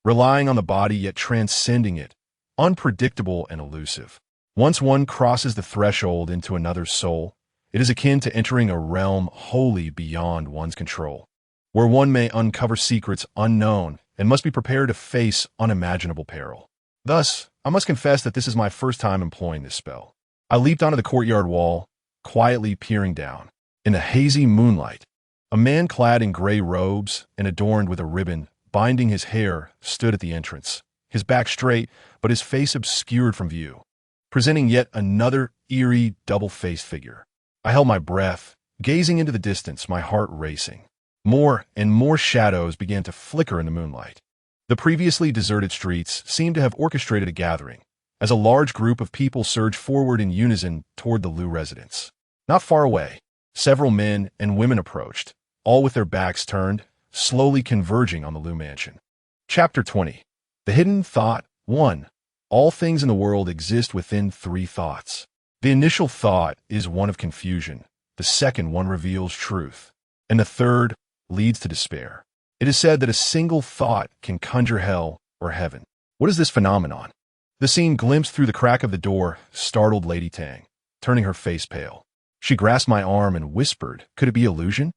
Speaker 1: relying on the body yet transcending it, unpredictable and elusive. Once one crosses the threshold into another's soul, it is akin to entering a realm wholly beyond one's control, where one may uncover secrets unknown and must be prepared to face unimaginable peril. Thus, I must confess that this is my first time employing this spell. I leaped onto the courtyard wall, quietly peering down. In the hazy moonlight, a man clad in gray robes and adorned with a ribbon binding his hair stood at the entrance, his back straight but his face obscured from view, presenting yet another eerie, double-faced figure. I held my breath, gazing into the distance, my heart racing. More and more shadows began to flicker in the moonlight. The previously deserted streets seemed to have orchestrated a gathering, as a large group of people surged forward in unison toward the Lu residence. Not far away, several men and women approached, all with their backs turned, slowly converging on the Lu mansion. Chapter 20. The Hidden Thought 1. All things in the world exist within 3 thoughts. The initial thought is one of confusion, the second one reveals truth, and the third leads to despair. It is said that a single thought can conjure hell or heaven. What is this phenomenon? The scene glimpsed through the crack of the door startled Lady Tang, turning her face pale. She grasped my arm and whispered, "Could it be illusion?"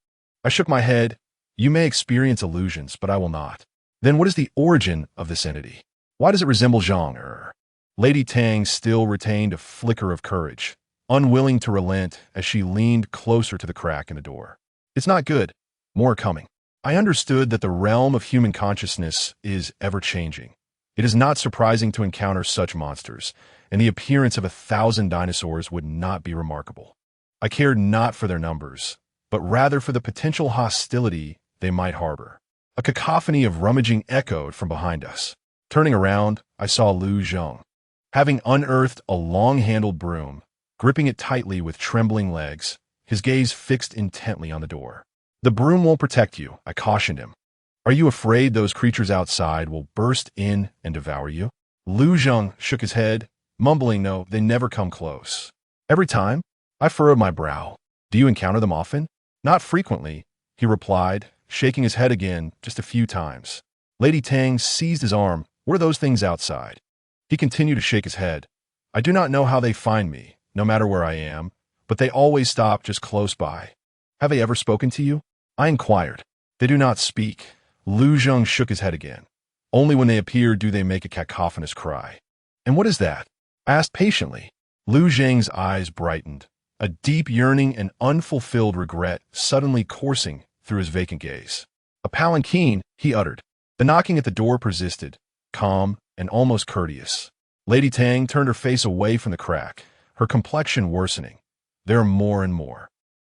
Speaker 1: I shook my head. "You may experience illusions, but I will not." "Then what is the origin of this entity? Why does it resemble Zhang?" Lady Tang still retained a flicker of courage, unwilling to relent as she leaned closer to the crack in the door. "It's not good. More coming." I understood that the realm of human consciousness is ever-changing. It is not surprising to encounter such monsters, and the appearance of 1,000 dinosaurs would not be remarkable. I cared not for their numbers, but rather for the potential hostility they might harbor. A cacophony of rummaging echoed from behind us. Turning around, I saw Lu Zheng, having unearthed a long-handled broom, gripping it tightly with trembling legs, his gaze fixed intently on the door. "The broom won't protect you," I cautioned him. "Are you afraid those creatures outside will burst in and devour you?" Lu Zheng shook his head, mumbling, "No, they never come close." "Every time?" I furrowed my brow. "Do you encounter them often?" "Not frequently," he replied, shaking his head again just a few times. Lady Tang seized his arm. "What are those things outside?" He continued to shake his head. "I do not know how they find me, no matter where I am, but they always stop just close by." "Have they ever spoken to you?" I inquired. "They do not speak." Lu Zheng shook his head again. "Only when they appear do they make a cacophonous cry." "And what is that?" I asked patiently. Lu Zheng's eyes brightened, a deep yearning and unfulfilled regret suddenly coursing through his vacant gaze. "A palanquin," he uttered. The knocking at the door persisted, calm and almost courteous. Lady Tang turned her face away from the crack, her complexion worsening. "There are more and more."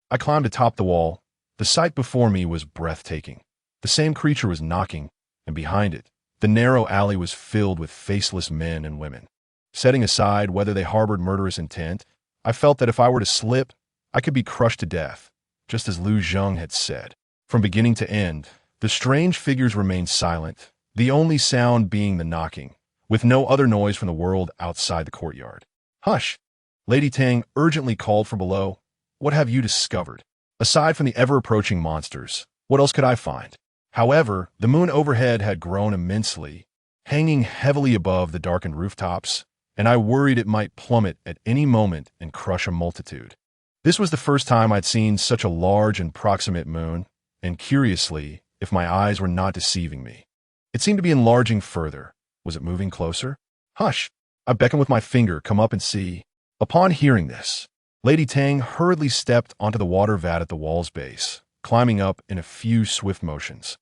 Speaker 1: I climbed atop the wall. The sight before me was breathtaking. The same creature was knocking, and behind it, the narrow alley was filled with faceless men and women. Setting aside whether they harbored murderous intent, I felt that if I were to slip, I could be crushed to death, just as Lu Zheng had said. From beginning to end, the strange figures remained silent, the only sound being the knocking, with no other noise from the world outside the courtyard. "Hush!" Lady Tang urgently called from below. "What have you discovered? Aside from the ever-approaching monsters, what else could I find?" However, the moon overhead had grown immensely, hanging heavily above the darkened rooftops, and I worried it might plummet at any moment and crush a multitude. This was the first time I'd seen such a large and proximate moon, and curiously, if my eyes were not deceiving me, it seemed to be enlarging further. Was it moving closer? "Hush!" I beckoned with my finger. "Come up and see." Upon hearing this, Lady Tang hurriedly stepped onto the water vat at the wall's base, climbing up in a few swift motions.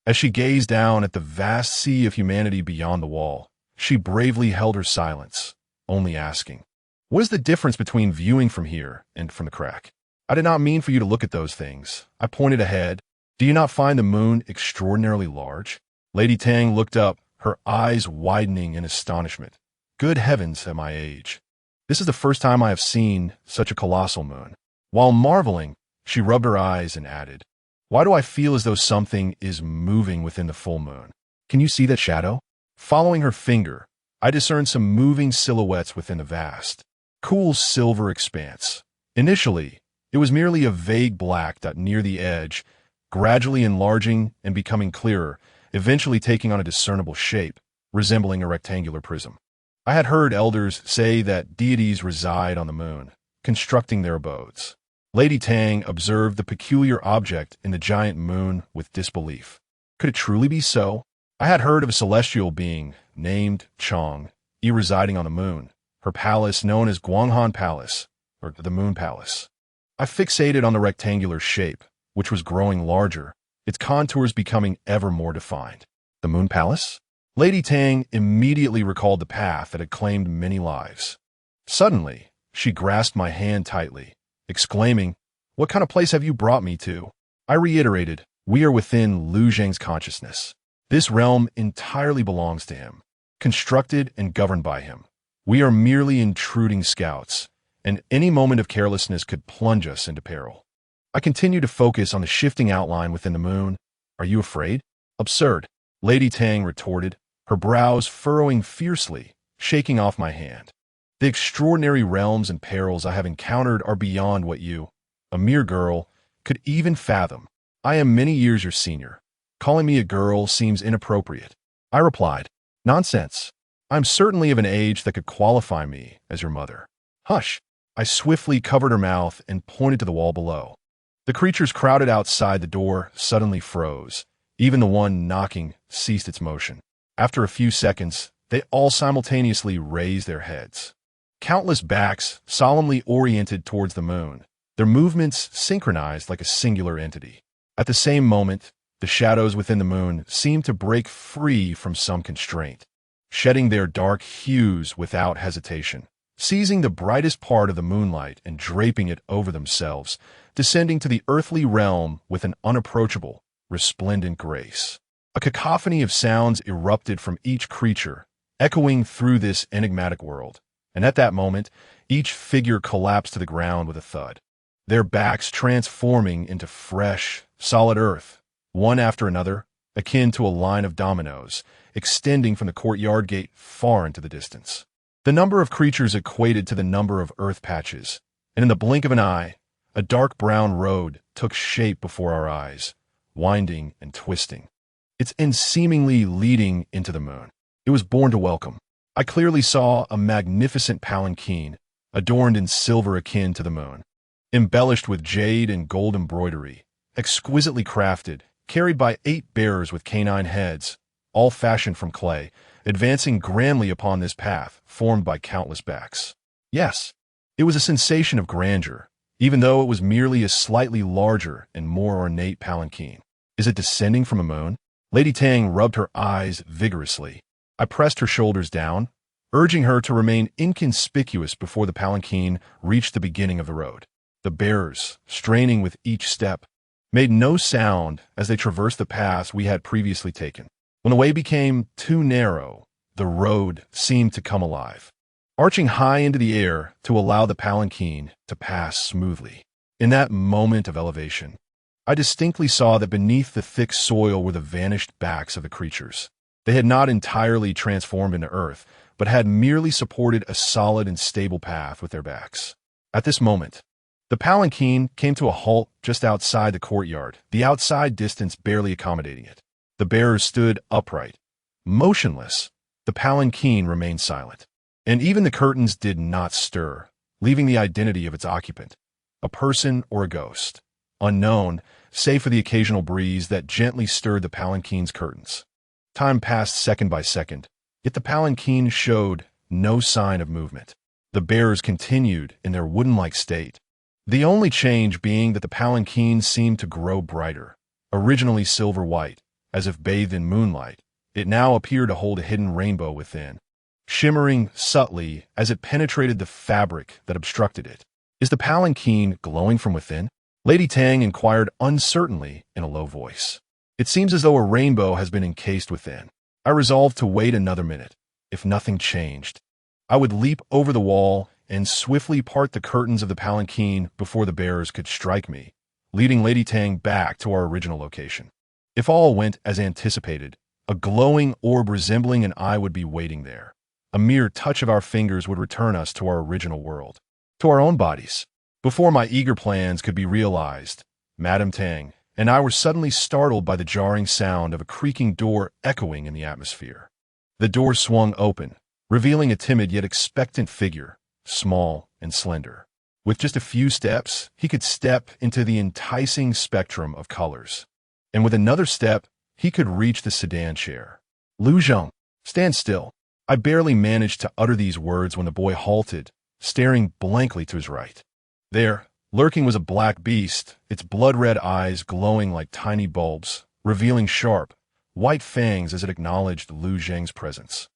Speaker 1: As she gazed down at the vast sea of humanity beyond the wall, she bravely held her silence, only asking, "What is the difference between viewing from here and from the crack?" "I did not mean for you to look at those things." I pointed ahead. "Do you not find the moon extraordinarily large?" Lady Tang looked up, her eyes widening in astonishment. "Good heavens, at my age. This is the first time I have seen such a colossal moon." While marveling, she rubbed her eyes and added, "Why do I feel as though something is moving within the full moon? Can you see that shadow?" Following her finger, I discerned some moving silhouettes within the vast, cool silver expanse. Initially, it was merely a vague black dot near the edge, gradually enlarging and becoming clearer, eventually taking on a discernible shape, resembling a rectangular prism. I had heard elders say that deities reside on the moon, constructing their abodes. Lady Tang observed the peculiar object in the giant moon with disbelief. Could it truly be so? I had heard of a celestial being named Chong, residing on the moon, her palace known as Guanghan Palace, or the Moon Palace. I fixated on the rectangular shape, which was growing larger, its contours becoming ever more defined. The Moon Palace? Lady Tang immediately recalled the path that had claimed many lives. Suddenly, she grasped my hand tightly, exclaiming, "What kind of place have you brought me to?" I reiterated, "We are within Lu Zheng's consciousness. This realm entirely belongs to him, constructed and governed by him. We are merely intruding scouts, and any moment of carelessness could plunge us into peril." I continued to focus on the shifting outline within the moon. "Are you afraid?" "Absurd," Lady Tang retorted, her brows furrowing fiercely, shaking off my hand. "The extraordinary realms and perils I have encountered are beyond what you, a mere girl, could even fathom. I am many years your senior. Calling me a girl seems inappropriate." I replied, "Nonsense. I'm certainly of an age that could qualify me as your mother." "Hush!" I swiftly covered her mouth and pointed to the wall below. The creatures crowded outside the door suddenly froze. Even the one knocking ceased its motion. After a few seconds, they all simultaneously raised their heads. Countless backs solemnly oriented towards the moon, their movements synchronized like a singular entity. At the same moment, the shadows within the moon seemed to break free from some constraint, shedding their dark hues without hesitation, seizing the brightest part of the moonlight and draping it over themselves, descending to the earthly realm with an unapproachable, resplendent grace. A cacophony of sounds erupted from each creature, echoing through this enigmatic world. And at that moment, each figure collapsed to the ground with a thud, their backs transforming into fresh, solid earth, one after another, akin to a line of dominoes, extending from the courtyard gate far into the distance. The number of creatures equated to the number of earth patches, and in the blink of an eye, a dark brown road took shape before our eyes, winding and twisting, its end seemingly leading into the moon. It was born to welcome. I clearly saw a magnificent palanquin, adorned in silver akin to the moon, embellished with jade and gold embroidery, exquisitely crafted, carried by 8 bearers with canine heads, all fashioned from clay, advancing grandly upon this path formed by countless backs. Yes, it was a sensation of grandeur, even though it was merely a slightly larger and more ornate palanquin. Is it descending from a moon? Lady Tang rubbed her eyes vigorously. I pressed her shoulders down, urging her to remain inconspicuous before the palanquin reached the beginning of the road. The bearers, straining with each step, made no sound as they traversed the paths we had previously taken. When the way became too narrow, the road seemed to come alive, arching high into the air to allow the palanquin to pass smoothly. In that moment of elevation, I distinctly saw that beneath the thick soil were the vanished backs of the creatures. They had not entirely transformed into earth, but had merely supported a solid and stable path with their backs. At this moment, the palanquin came to a halt just outside the courtyard, the outside distance barely accommodating it. The bearers stood upright, motionless. The palanquin remained silent, and even the curtains did not stir, leaving the identity of its occupant, a person or a ghost, unknown, save for the occasional breeze that gently stirred the palanquin's curtains. Time passed second by second, yet the palanquin showed no sign of movement. The bearers continued in their wooden-like state, the only change being that the palanquin seemed to grow brighter. Originally silver-white, as if bathed in moonlight, it now appeared to hold a hidden rainbow within, shimmering subtly as it penetrated the fabric that obstructed it. Is the palanquin glowing from within? Lady Tang inquired uncertainly in a low voice. It seems as though a rainbow has been encased within. I resolved to wait another minute. If nothing changed, I would leap over the wall and swiftly part the curtains of the palanquin before the bearers could strike me, leading Lady Tang back to our original location. If all went as anticipated, a glowing orb resembling an eye would be waiting there. A mere touch of our fingers would return us to our original world, to our own bodies. Before my eager plans could be realized, Madame Tang and I were suddenly startled by the jarring sound of a creaking door echoing in the atmosphere. The door swung open, revealing a timid yet expectant figure, small and slender. With just a few steps, he could step into the enticing spectrum of colors. And with another step, he could reach the sedan chair. "Lu Zheng, stand still." I barely managed to utter these words when the boy halted, staring blankly to his right. There, lurking was a black beast, its blood-red eyes glowing like tiny bulbs, revealing sharp, white fangs as it acknowledged Lu Zheng's presence.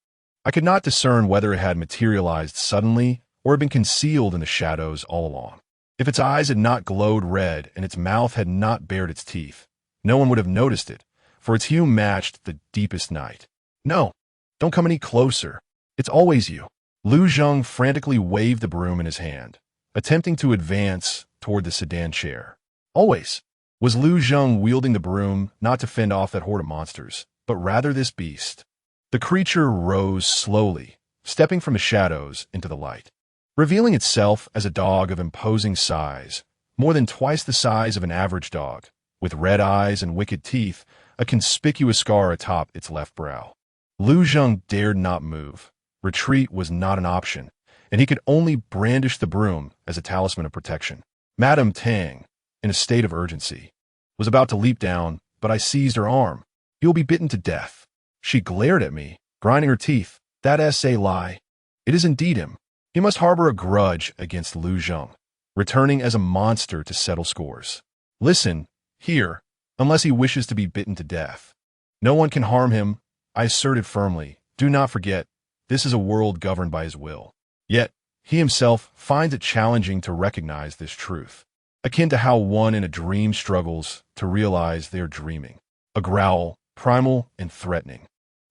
Speaker 1: I could not discern whether it had materialized suddenly or had been concealed in the shadows all along. If its eyes had not glowed red and its mouth had not bared its teeth, no one would have noticed it, for its hue matched the deepest night. "No, don't come any closer. It's always you." Lu Zheng frantically waved the broom in his hand, attempting to advance toward the sedan chair. Always. Was Lu Zheng wielding the broom not to fend off that horde of monsters, but rather this beast? The creature rose slowly, stepping from the shadows into the light, revealing itself as a dog of imposing size, more than twice the size of an average dog, with red eyes and wicked teeth, a conspicuous scar atop its left brow. Lu Zheng dared not move. Retreat was not an option, and he could only brandish the broom as a talisman of protection. Madame Tang, in a state of urgency, was about to leap down, but I seized her arm. "You'll be bitten to death." She glared at me, grinding her teeth. "That's a lie. It is indeed him. He must harbor a grudge against Lu Zheng, returning as a monster to settle scores. Listen, here, unless he wishes to be bitten to death. No one can harm him," I asserted firmly. "Do not forget, this is a world governed by his will." Yet, he himself finds it challenging to recognize this truth, akin to how one in a dream struggles to realize they are dreaming. A growl, primal and threatening,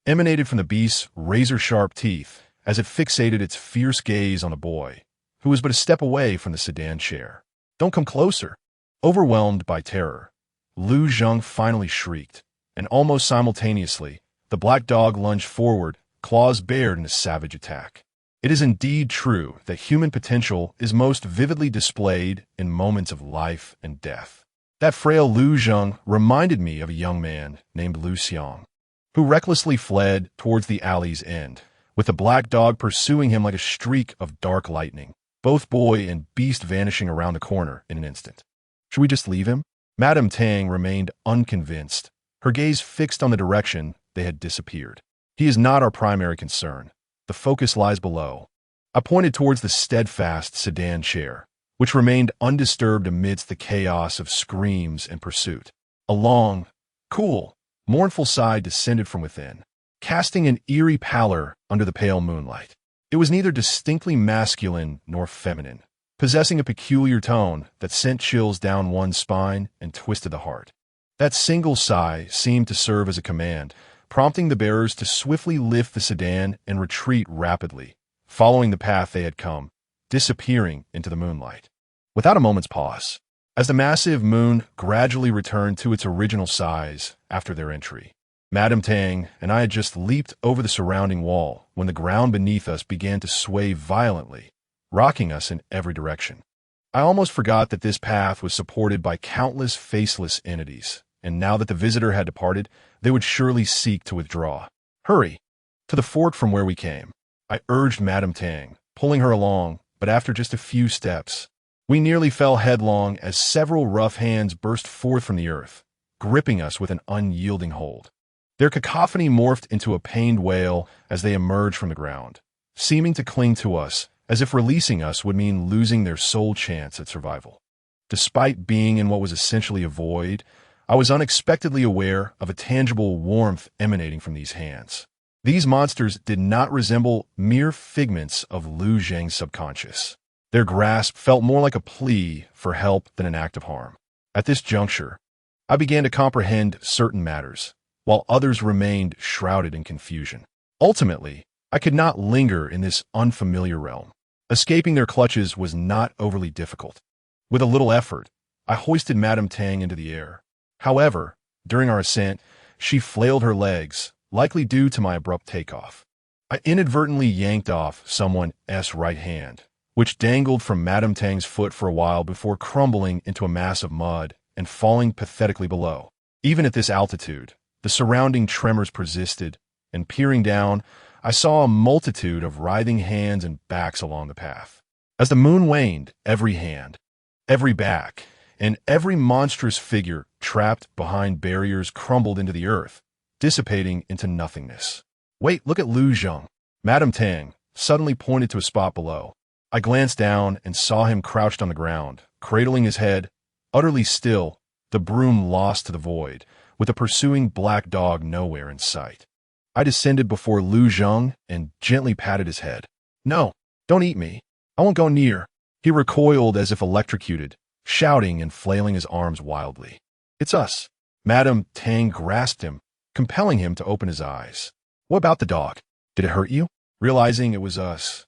Speaker 1: emanated from the beast's razor-sharp teeth as it fixated its fierce gaze on the boy, who was but a step away from the sedan chair. "Don't come closer." Overwhelmed by terror, Lu Zheng finally shrieked, and almost simultaneously, the black dog lunged forward, claws bared in a savage attack. It is indeed true that human potential is most vividly displayed in moments of life and death. That frail Lu Zheng reminded me of a young man named Lu Xiang, who recklessly fled towards the alley's end, with the black dog pursuing him like a streak of dark lightning, both boy and beast vanishing around the corner in an instant. Should we just leave him? Madame Tang remained unconvinced, her gaze fixed on the direction they had disappeared. He is not our primary concern. The focus lies below. I pointed towards the steadfast sedan chair, which remained undisturbed amidst the chaos of screams and pursuit. A long, cool, mournful sigh descended from within, casting an eerie pallor under the pale moonlight. It was neither distinctly masculine nor feminine, possessing a peculiar tone that sent chills down one's spine and twisted the heart. That single sigh seemed to serve as a command, prompting the bearers to swiftly lift the sedan and retreat rapidly, following the path they had come, disappearing into the moonlight. Without a moment's pause, as the massive moon gradually returned to its original size after their entry, Madame Tang and I had just leaped over the surrounding wall when the ground beneath us began to sway violently, rocking us in every direction. I almost forgot that this path was supported by countless faceless entities, and now that the visitor had departed, they would surely seek to withdraw. "Hurry! To the fort from where we came," I urged Madame Tang, pulling her along, but after just a few steps, we nearly fell headlong as several rough hands burst forth from the earth, gripping us with an unyielding hold. Their cacophony morphed into a pained wail as they emerged from the ground, seeming to cling to us as if releasing us would mean losing their sole chance at survival. Despite being in what was essentially a void, I was unexpectedly aware of a tangible warmth emanating from these hands. These monsters did not resemble mere figments of Lu Zheng's subconscious. Their grasp felt more like a plea for help than an act of harm. At this juncture, I began to comprehend certain matters, while others remained shrouded in confusion. Ultimately, I could not linger in this unfamiliar realm. Escaping their clutches was not overly difficult. With a little effort, I hoisted Madame Tang into the air. However, during our ascent, she flailed her legs, likely due to my abrupt takeoff. I inadvertently yanked off someone's right hand, which dangled from Madame Tang's foot for a while before crumbling into a mass of mud and falling pathetically below. Even at this altitude, the surrounding tremors persisted, and peering down, I saw a multitude of writhing hands and backs along the path. As the moon waned, every hand, every back, and every monstrous figure trapped behind barriers crumbled into the earth, dissipating into nothingness. "Wait, look at Lu Zheng." Madame Tang suddenly pointed to a spot below. I glanced down and saw him crouched on the ground, cradling his head, utterly still, the broom lost to the void, with a pursuing black dog nowhere in sight. I descended before Lu Zheng and gently patted his head. "No, don't eat me. I won't go near." He recoiled as if electrocuted, shouting and flailing his arms wildly. "It's us." Madame Tang grasped him, compelling him to open his eyes. "What about the dog? Did it hurt you?" Realizing it was us,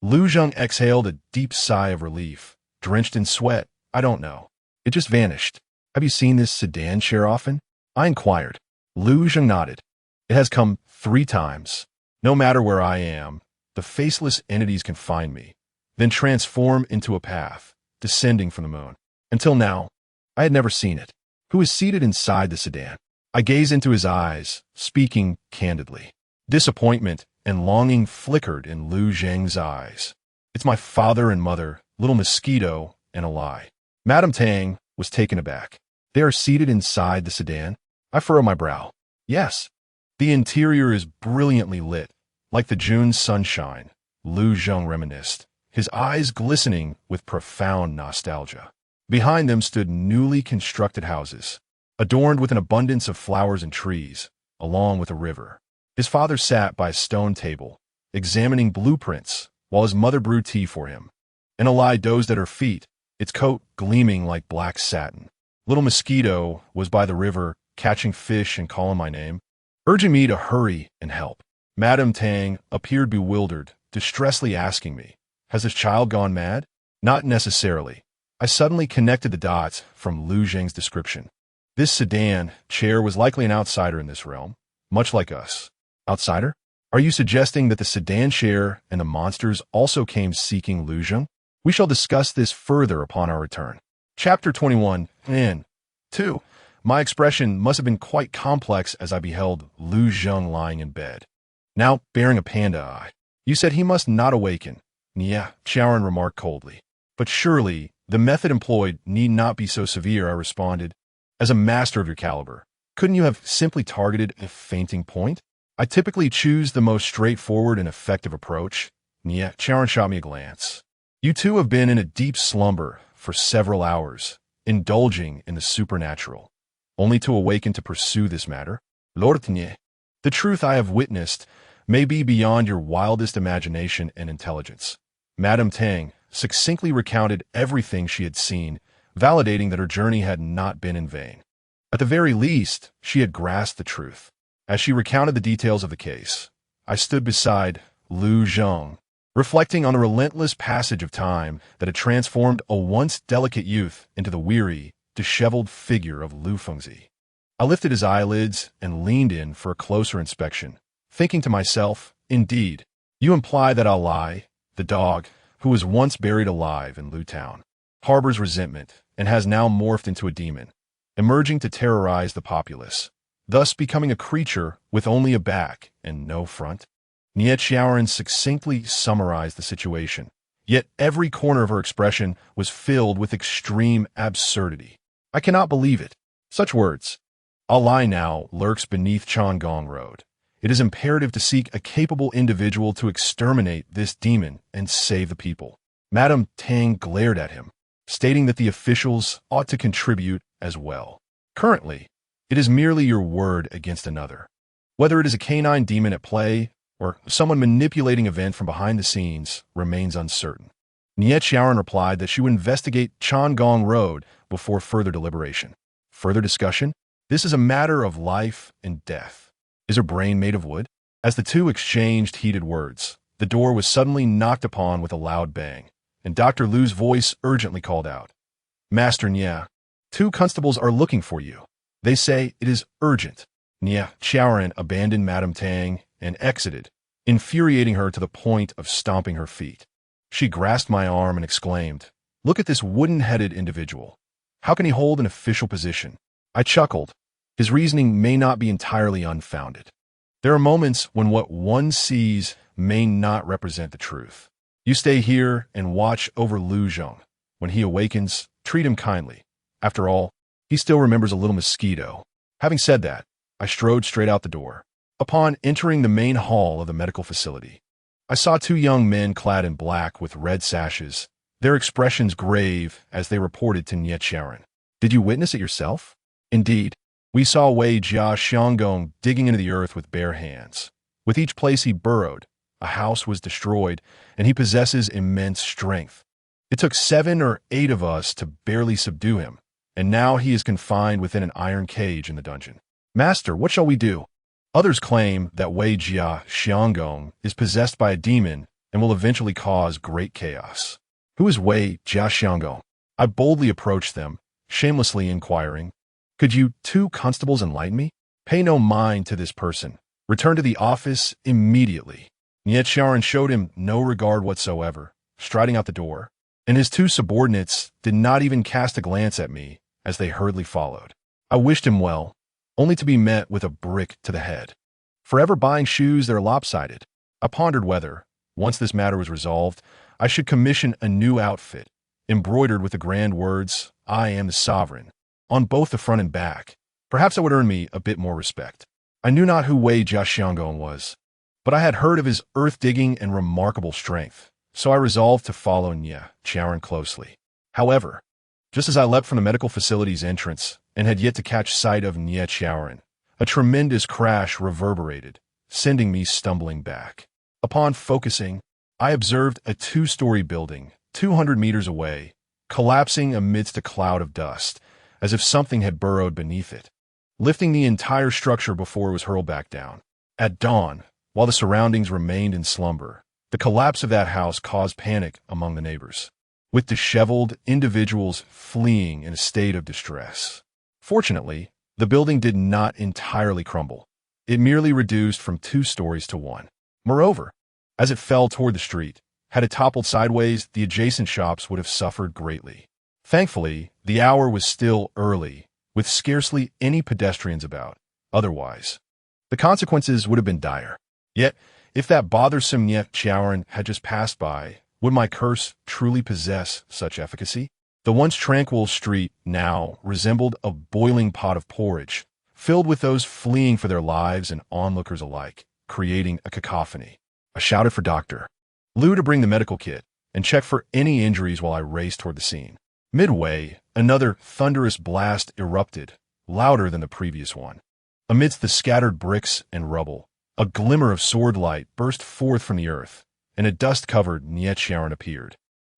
Speaker 1: Lu Zheng exhaled a deep sigh of relief, drenched in sweat. "I don't know. It just vanished." "Have you seen this sedan chair often?" I inquired. Lu Zheng nodded. "It has come 3 times. No matter where I am, the faceless entities can find me, then transform into a path, descending from the moon. Until now, I had never seen it." "Who is seated inside the sedan?" I gazed into his eyes, speaking candidly. Disappointment and longing flickered in Lu Zheng's eyes. "It's my father and mother, little Mosquito, and a lie." Madame Tang was taken aback. "They are seated inside the sedan?" I furrowed my brow. "Yes. The interior is brilliantly lit, like the June sunshine," Lu Zheng reminisced, his eyes glistening with profound nostalgia. Behind them stood newly constructed houses, adorned with an abundance of flowers and trees, along with a river. His father sat by a stone table, examining blueprints, while his mother brewed tea for him. And Eli dozed at her feet, its coat gleaming like black satin. Little Mosquito was by the river, catching fish and calling my name, urging me to hurry and help. Madame Tang appeared bewildered, distressfully asking me, "Has this child gone mad?" Not necessarily. I suddenly connected the dots from Lu Zheng's description. This sedan chair was likely an outsider in this realm, much like us. Outsider? Are you suggesting that the sedan chair and the monsters also came seeking Lu Zheng? We shall discuss this further upon our return. Chapter 21. In 2. My expression must have been quite complex as I beheld Lu Zheng lying in bed, now bearing a panda eye. You said he must not awaken. Yeah, Sharon remarked coldly. But surely, the method employed need not be so severe, I responded. As a master of your caliber, couldn't you have simply targeted a fainting point? I typically choose the most straightforward and effective approach. Yeah, Sharon shot me a glance. You two have been in a deep slumber for several hours, indulging in the supernatural, only to awaken to pursue this matter. Lord Nye, the truth I have witnessed may be beyond your wildest imagination and intelligence. Madame Tang succinctly recounted everything she had seen, validating that her journey had not been in vain. At the very least, she had grasped the truth. As she recounted the details of the case, I stood beside Lu Zheng, reflecting on the relentless passage of time that had transformed a once delicate youth into the weary, disheveled figure of Lu Fengzi. I lifted his eyelids and leaned in for a closer inspection, thinking to myself, indeed, you imply that Alai, the dog, who was once buried alive in Lu Town, harbors resentment and has now morphed into a demon, emerging to terrorize the populace, thus becoming a creature with only a back and no front. Niet Xiaoran succinctly summarized the situation, yet every corner of her expression was filled with extreme absurdity. I cannot believe it. Such words. Alai now lurks beneath Changong Road. It is imperative to seek a capable individual to exterminate this demon and save the people. Madame Tang glared at him, stating that the officials ought to contribute as well. Currently, it is merely your word against another. Whether it is a canine demon at play or someone manipulating events from behind the scenes remains uncertain. Niet Xiaoran replied that she would investigate Changong Road before further deliberation. Further discussion? This is a matter of life and death. Is her brain made of wood? As the two exchanged heated words, the door was suddenly knocked upon with a loud bang, and Dr. Lu's voice urgently called out, "Master Nya, 2 constables are looking for you. They say it is urgent." Nya Xiaoran abandoned Madame Tang and exited, infuriating her to the point of stomping her feet. She grasped my arm and exclaimed, "Look at this wooden-headed individual. How can he hold an official position?" I chuckled. His reasoning may not be entirely unfounded. There are moments when what one sees may not represent the truth. You stay here and watch over Lu Zheng. When he awakens, treat him kindly. After all, he still remembers a little mosquito. Having said that, I strode straight out the door. Upon entering the main hall of the medical facility, I saw 2 young men clad in black with red sashes, their expressions grave as they reported to Niet Xiaoran. "Did you witness it yourself?" "Indeed. We saw Wei Jia Xianggong digging into the earth with bare hands. With each place he burrowed, a house was destroyed, and he possesses immense strength. It took 7 or 8 of us to barely subdue him, and now he is confined within an iron cage in the dungeon. Master, what shall we do?" Others claim that Wei Jia Xianggong is possessed by a demon and will eventually cause great chaos. Who is Wei Jia Xianggong? I boldly approached them, shamelessly inquiring, "Could you 2 constables enlighten me?" "Pay no mind to this person. Return to the office immediately." Niet Xiaoran showed him no regard whatsoever, striding out the door, and his 2 subordinates did not even cast a glance at me as they hurriedly followed. I wished him well, only to be met with a brick to the head. Forever buying shoes that are lopsided. I pondered whether, once this matter was resolved, I should commission a new outfit, embroidered with the grand words, "I am the sovereign," on both the front and back. Perhaps it would earn me a bit more respect. I knew not who Wei Jia Xianggong was, but I had heard of his earth-digging and remarkable strength, so I resolved to follow Nya Xiaoran closely. However, just as I leapt from the medical facility's entrance and had yet to catch sight of Nya Xiaoran, a tremendous crash reverberated, sending me stumbling back. Upon focusing, I observed a 2-story building, 200 meters away, collapsing amidst a cloud of dust, as if something had burrowed beneath it. lifting the entire structure before it was hurled back down. At dawn, while the surroundings remained in slumber, the collapse of that house caused panic among the neighbors, with disheveled individuals fleeing in a state of distress. Fortunately, the building did not entirely crumble. It merely reduced from 2 stories to 1. Moreover, as it fell toward the street, had it toppled sideways, the adjacent shops would have suffered greatly. Thankfully, the hour was still early, with scarcely any pedestrians about. Otherwise, the consequences would have been dire. Yet, if that bothersome Niet Chaoran had just passed by, would my curse truly possess such efficacy? The once tranquil street now resembled a boiling pot of porridge, filled with those fleeing for their lives and onlookers alike, creating a cacophony. I shouted for Dr. Liu to bring the medical kit and check for any injuries while I raced toward the scene. Midway, another thunderous blast erupted, louder than the previous one. Amidst the scattered bricks and rubble, a glimmer of sword light burst forth from the earth, and a dust-covered Niet Chaoran appeared,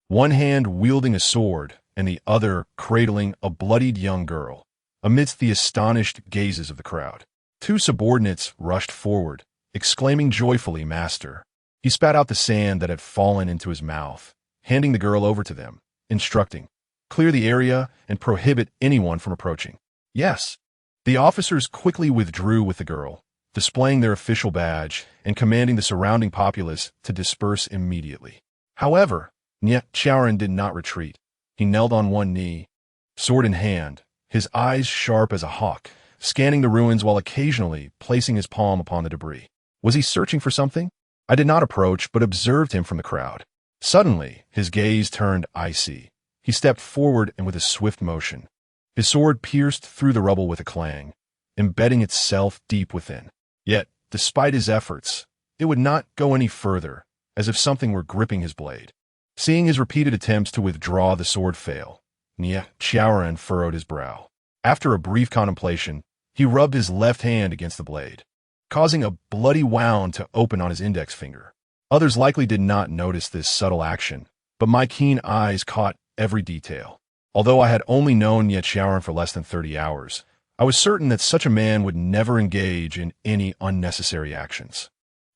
Speaker 1: one hand wielding a sword and the other cradling a bloodied young girl. Amidst the astonished gazes of the crowd, 2 subordinates rushed forward, exclaiming joyfully, "Master!" He spat out the sand that had fallen into his mouth, handing the girl over to them, instructing, "Clear the area and prohibit anyone from approaching." Yes. The officers quickly withdrew with the girl, displaying their official badge and commanding the surrounding populace to disperse immediately. However, Niet Chaoran did not retreat. He knelt on one knee, sword in hand, his eyes sharp as a hawk, scanning the ruins while occasionally placing his palm upon the debris. Was he searching for something? I did not approach, but observed him from the crowd. Suddenly, his gaze turned icy. He stepped forward and with a swift motion, his sword pierced through the rubble with a clang, embedding itself deep within. Yet, despite his efforts, it would not go any further, as if something were gripping his blade. Seeing his repeated attempts to withdraw the sword fail, Niet Chaoran furrowed his brow. After a brief contemplation, he rubbed his left hand against the blade, causing a bloody wound to open on his index finger. Others likely did not notice this subtle action, but my keen eyes caught every detail. Although I had only known Niet Chaoran for less than 30 hours, I was certain that such a man would never engage in any unnecessary actions.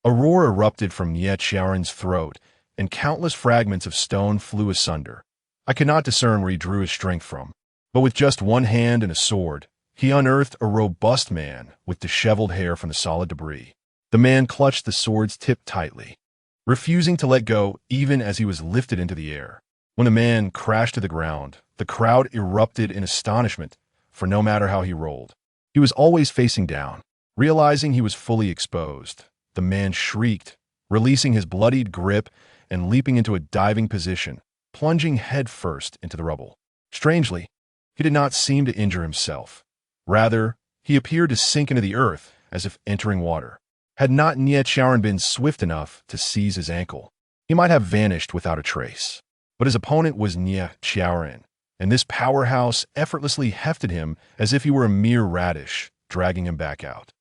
Speaker 1: A roar erupted from Niet Chaoran's throat, and countless fragments of stone flew asunder. I could not discern where he drew his strength from, but with just one hand and a sword, he unearthed a robust man with disheveled hair from the solid debris. The man clutched the sword's tip tightly, refusing to let go even as he was lifted into the air. When the man crashed to the ground, the crowd erupted in astonishment, for no matter how he rolled, he was always facing down. Realizing he was fully exposed, the man shrieked, releasing his bloodied grip and leaping into a diving position, plunging headfirst into the rubble. Strangely, he did not seem to injure himself. Rather, he appeared to sink into the earth as if entering water. Had not Niet Chaoran been swift enough to seize his ankle, he might have vanished without a trace. But his opponent was Niet Chaoran, and this powerhouse effortlessly hefted him as if he were a mere radish, dragging him back out.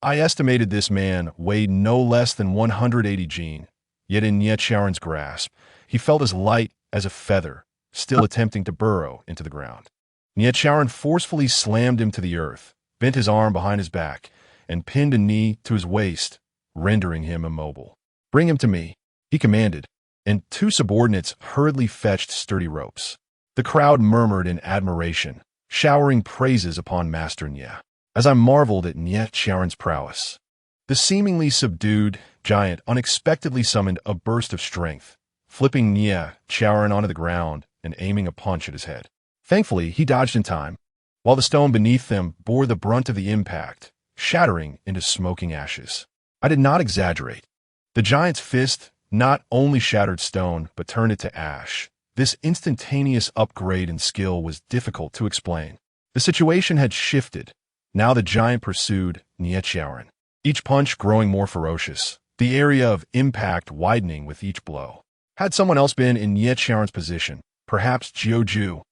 Speaker 1: I estimated this man weighed no less than 180 jin, yet in Niet Chaoran's grasp, he felt as light as a feather, still attempting to burrow into the ground. Niet Chaoran forcefully slammed him to the earth, bent his arm behind his back, and pinned a knee to his waist, rendering him immobile. "Bring him to me," he commanded, and 2 subordinates hurriedly fetched sturdy ropes. The crowd murmured in admiration, showering praises upon Master Niet, as I marveled at Niet Chaoran's prowess. The seemingly subdued giant unexpectedly summoned a burst of strength, flipping Niet Chaoran onto the ground and aiming a punch at his head. Thankfully, he dodged in time, while the stone beneath them bore the brunt of the impact, shattering into smoking ashes. I did not exaggerate. The giant's fist not only shattered stone, but turned it to ash. This instantaneous upgrade in skill was difficult to explain. The situation had shifted. Now the giant pursued Niet Chaoran, each punch growing more ferocious, the area of impact widening with each blow. Had someone else been in Niet Chaoran's position, perhaps Jiu,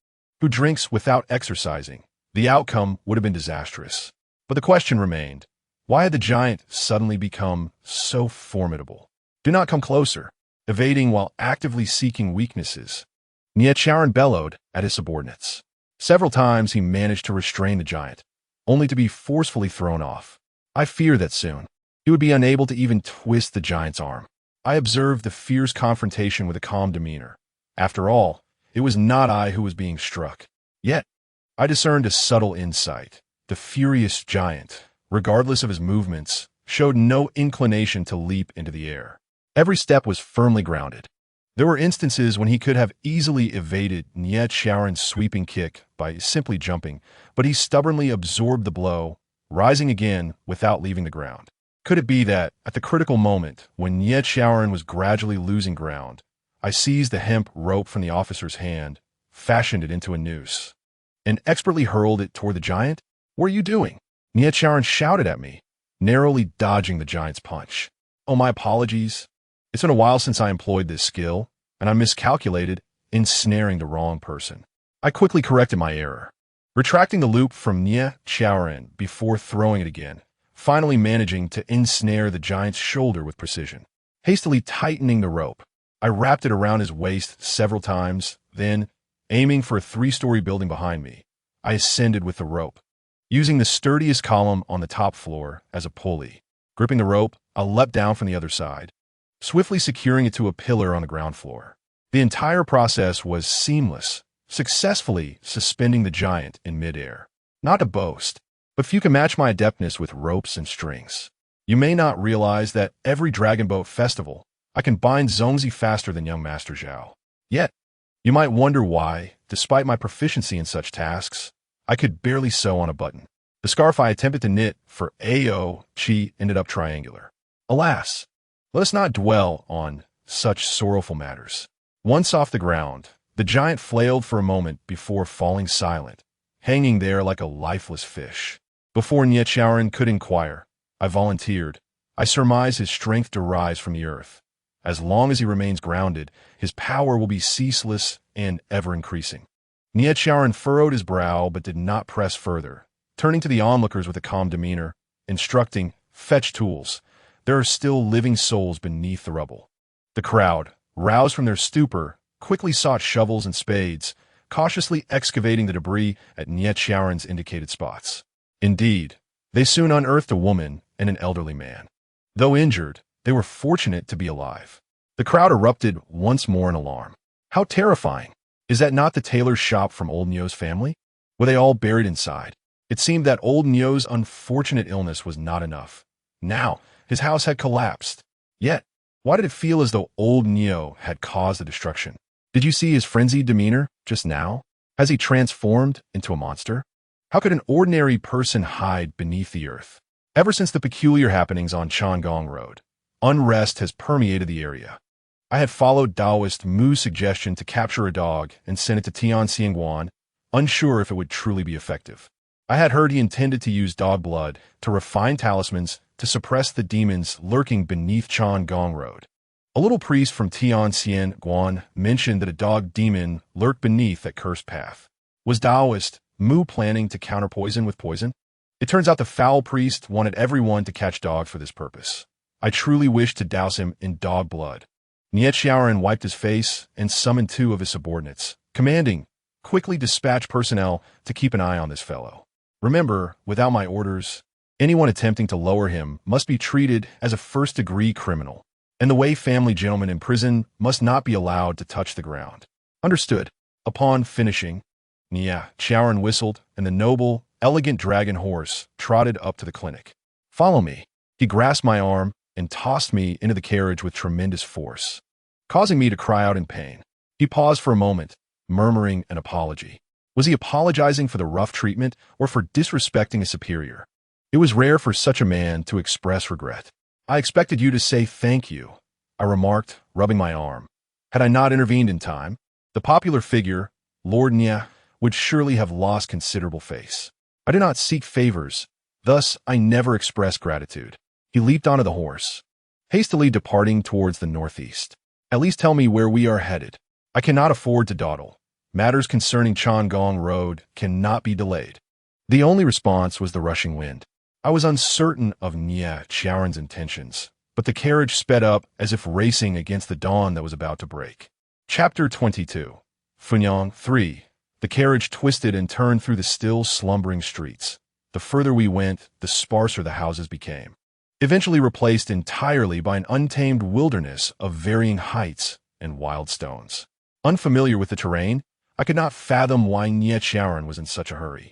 Speaker 1: who drinks without exercising, the outcome would have been disastrous. But the question remained, why had the giant suddenly become so formidable? "Do not come closer," evading while actively seeking weaknesses, Niet Chaoran bellowed at his subordinates. Several times he managed to restrain the giant, only to be forcefully thrown off. I fear that soon, he would be unable to even twist the giant's arm. I observed the fierce confrontation with a calm demeanor. After all, it was not I who was being struck. Yet, I discerned a subtle insight. The furious giant, regardless of his movements, showed no inclination to leap into the air. Every step was firmly grounded. There were instances when he could have easily evaded Nie Chaoran's sweeping kick by simply jumping, but he stubbornly absorbed the blow, rising again without leaving the ground. Could it be that, at the critical moment, when Nie Chaoran was gradually losing ground, I seized the hemp rope from the officer's hand, fashioned it into a noose, and expertly hurled it toward the giant? What are you doing? Nie Chaoran shouted at me, narrowly dodging the giant's punch. Oh, my apologies. It's been a while since I employed this skill, and I miscalculated, ensnaring the wrong person. I quickly corrected my error, retracting the loop from Nie Chaoran before throwing it again, finally managing to ensnare the giant's shoulder with precision. Hastily tightening the rope, I wrapped it around his waist several times, then, aiming for a 3-story building behind me, I ascended with the rope, using the sturdiest column on the top floor as a pulley. Gripping the rope, I leapt down from the other side, swiftly securing it to a pillar on the ground floor. The entire process was seamless, successfully suspending the giant in midair. Not to boast, but few can match my adeptness with ropes and strings. You may not realize that every Dragon Boat festival, I can bind Zongzi faster than young Master Zhao. Yet, you might wonder why, despite my proficiency in such tasks, I could barely sew on a button. The scarf I attempted to knit for Ao Chi ended up triangular. Alas, let us not dwell on such sorrowful matters. Once off the ground, the giant flailed for a moment before falling silent, hanging there like a lifeless fish. Before Nie Chaoran could inquire, I volunteered. I surmise his strength derives from the earth. As long as he remains grounded, his power will be ceaseless and ever-increasing. Nie Chaoran furrowed his brow but did not press further, turning to the onlookers with a calm demeanor, instructing, "Fetch tools. There are still living souls beneath the rubble." The crowd, roused from their stupor, quickly sought shovels and spades, cautiously excavating the debris at Nie Chaoran's indicated spots. Indeed, they soon unearthed a woman and an elderly man. Though injured, they were fortunate to be alive. The crowd erupted once more in alarm. How terrifying! Is that not the tailor's shop from old Nio's family? Were they all buried inside? It seemed that old Nio's unfortunate illness was not enough. Now, his house had collapsed. Yet, why did it feel as though old Nio had caused the destruction? Did you see his frenzied demeanor just now? Has he transformed into a monster? How could an ordinary person hide beneath the earth? Ever since the peculiar happenings on Changong Road, unrest has permeated the area. I had followed Taoist Mu's suggestion to capture a dog and send it to Tian Xiangguan, unsure if it would truly be effective. I had heard he intended to use dog blood to refine talismans to suppress the demons lurking beneath Changong Road. A little priest from Tian Xiangguan mentioned that a dog demon lurked beneath that cursed path. Was Taoist Mu planning to counter poison with poison? It turns out the foul priest wanted everyone to catch dogs for this purpose. I truly wished to douse him in dog blood. Nie Chaoran wiped his face and summoned 2 of his subordinates, commanding, "Quickly dispatch personnel to keep an eye on this fellow. Remember, without my orders, anyone attempting to lower him must be treated as a first-degree criminal, and the Wei family gentlemen in prison must not be allowed to touch the ground." Understood. Upon finishing, Nie Chaoran whistled, and the noble, elegant dragon horse trotted up to the clinic. "Follow me." He grasped my arm and tossed me into the carriage with tremendous force, causing me to cry out in pain. He paused for a moment, murmuring an apology. Was he apologizing for the rough treatment or for disrespecting a superior? It was rare for such a man to express regret. "I expected you to say thank you," I remarked, rubbing my arm. Had I not intervened in time, the popular figure, Lord Nie, would surely have lost considerable face. I do not seek favors, thus I never express gratitude. He leaped onto the horse, hastily departing towards the northeast. "At least tell me where we are headed. I cannot afford to dawdle. Matters concerning Changong Road cannot be delayed." The only response was the rushing wind. I was uncertain of Nie Chaoran's intentions, but the carriage sped up as if racing against the dawn that was about to break. Chapter 22. Funyang 3. The carriage twisted and turned through the still slumbering streets. The further we went, the sparser the houses became, eventually replaced entirely by an untamed wilderness of varying heights and wild stones. Unfamiliar with the terrain, I could not fathom why Nietzschearen was in such a hurry.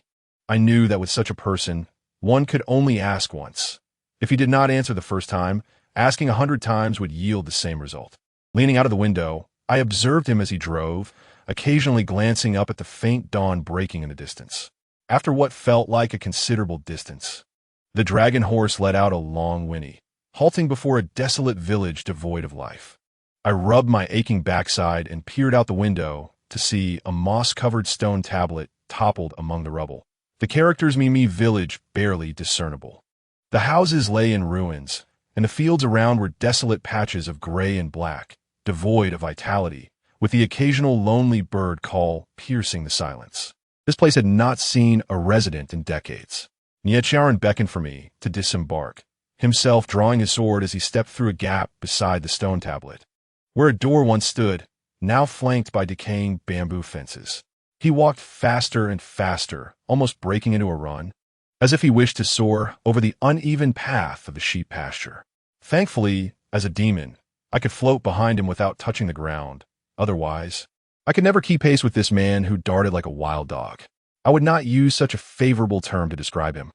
Speaker 1: I knew that with such a person, one could only ask once. If he did not answer the first time, asking 100 times would yield the same result. Leaning out of the window, I observed him as he drove, occasionally glancing up at the faint dawn breaking in the distance. After what felt like a considerable distance, the dragon horse let out a long whinny, halting before a desolate village devoid of life. I rubbed my aching backside and peered out the window to see a moss-covered stone tablet toppled among the rubble. The characters Mimi village barely discernible. The houses lay in ruins, and the fields around were desolate patches of gray and black, devoid of vitality, with the occasional lonely bird call piercing the silence. This place had not seen a resident in decades. Nietzschearen beckoned for me to disembark, himself drawing his sword as he stepped through a gap beside the stone tablet, where a door once stood, now flanked by decaying bamboo fences. He walked faster and faster, almost breaking into a run, as if he wished to soar over the uneven path of the sheep pasture. Thankfully, as a demon, I could float behind him without touching the ground. Otherwise, I could never keep pace with this man who darted like a wild dog. I would not use such a favorable term to describe him.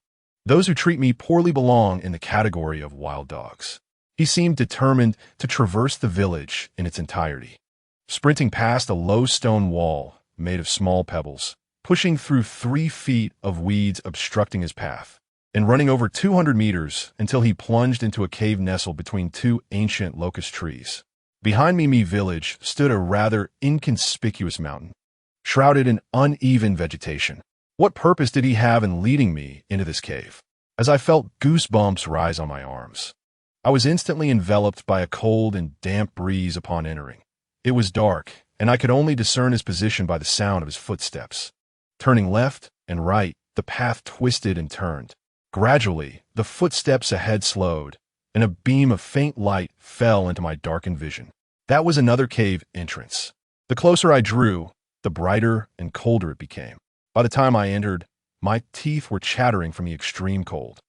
Speaker 1: Those who treat me poorly belong in the category of wild dogs. He seemed determined to traverse the village in its entirety, sprinting past a low stone wall made of small pebbles, pushing through 3 feet of weeds obstructing his path, and running over 200 meters until he plunged into a cave nestled between 2 ancient locust trees. Behind Mimi village stood a rather inconspicuous mountain, shrouded in uneven vegetation. What purpose did he have in leading me into this cave? As I felt goosebumps rise on my arms, I was instantly enveloped by a cold and damp breeze upon entering. It was dark, and I could only discern his position by the sound of his footsteps. Turning left and right, the path twisted and turned. Gradually, the footsteps ahead slowed, and a beam of faint light fell into my darkened vision. That was another cave entrance. The closer I drew, the brighter and colder it became. By the time I entered, my teeth were chattering from the extreme cold.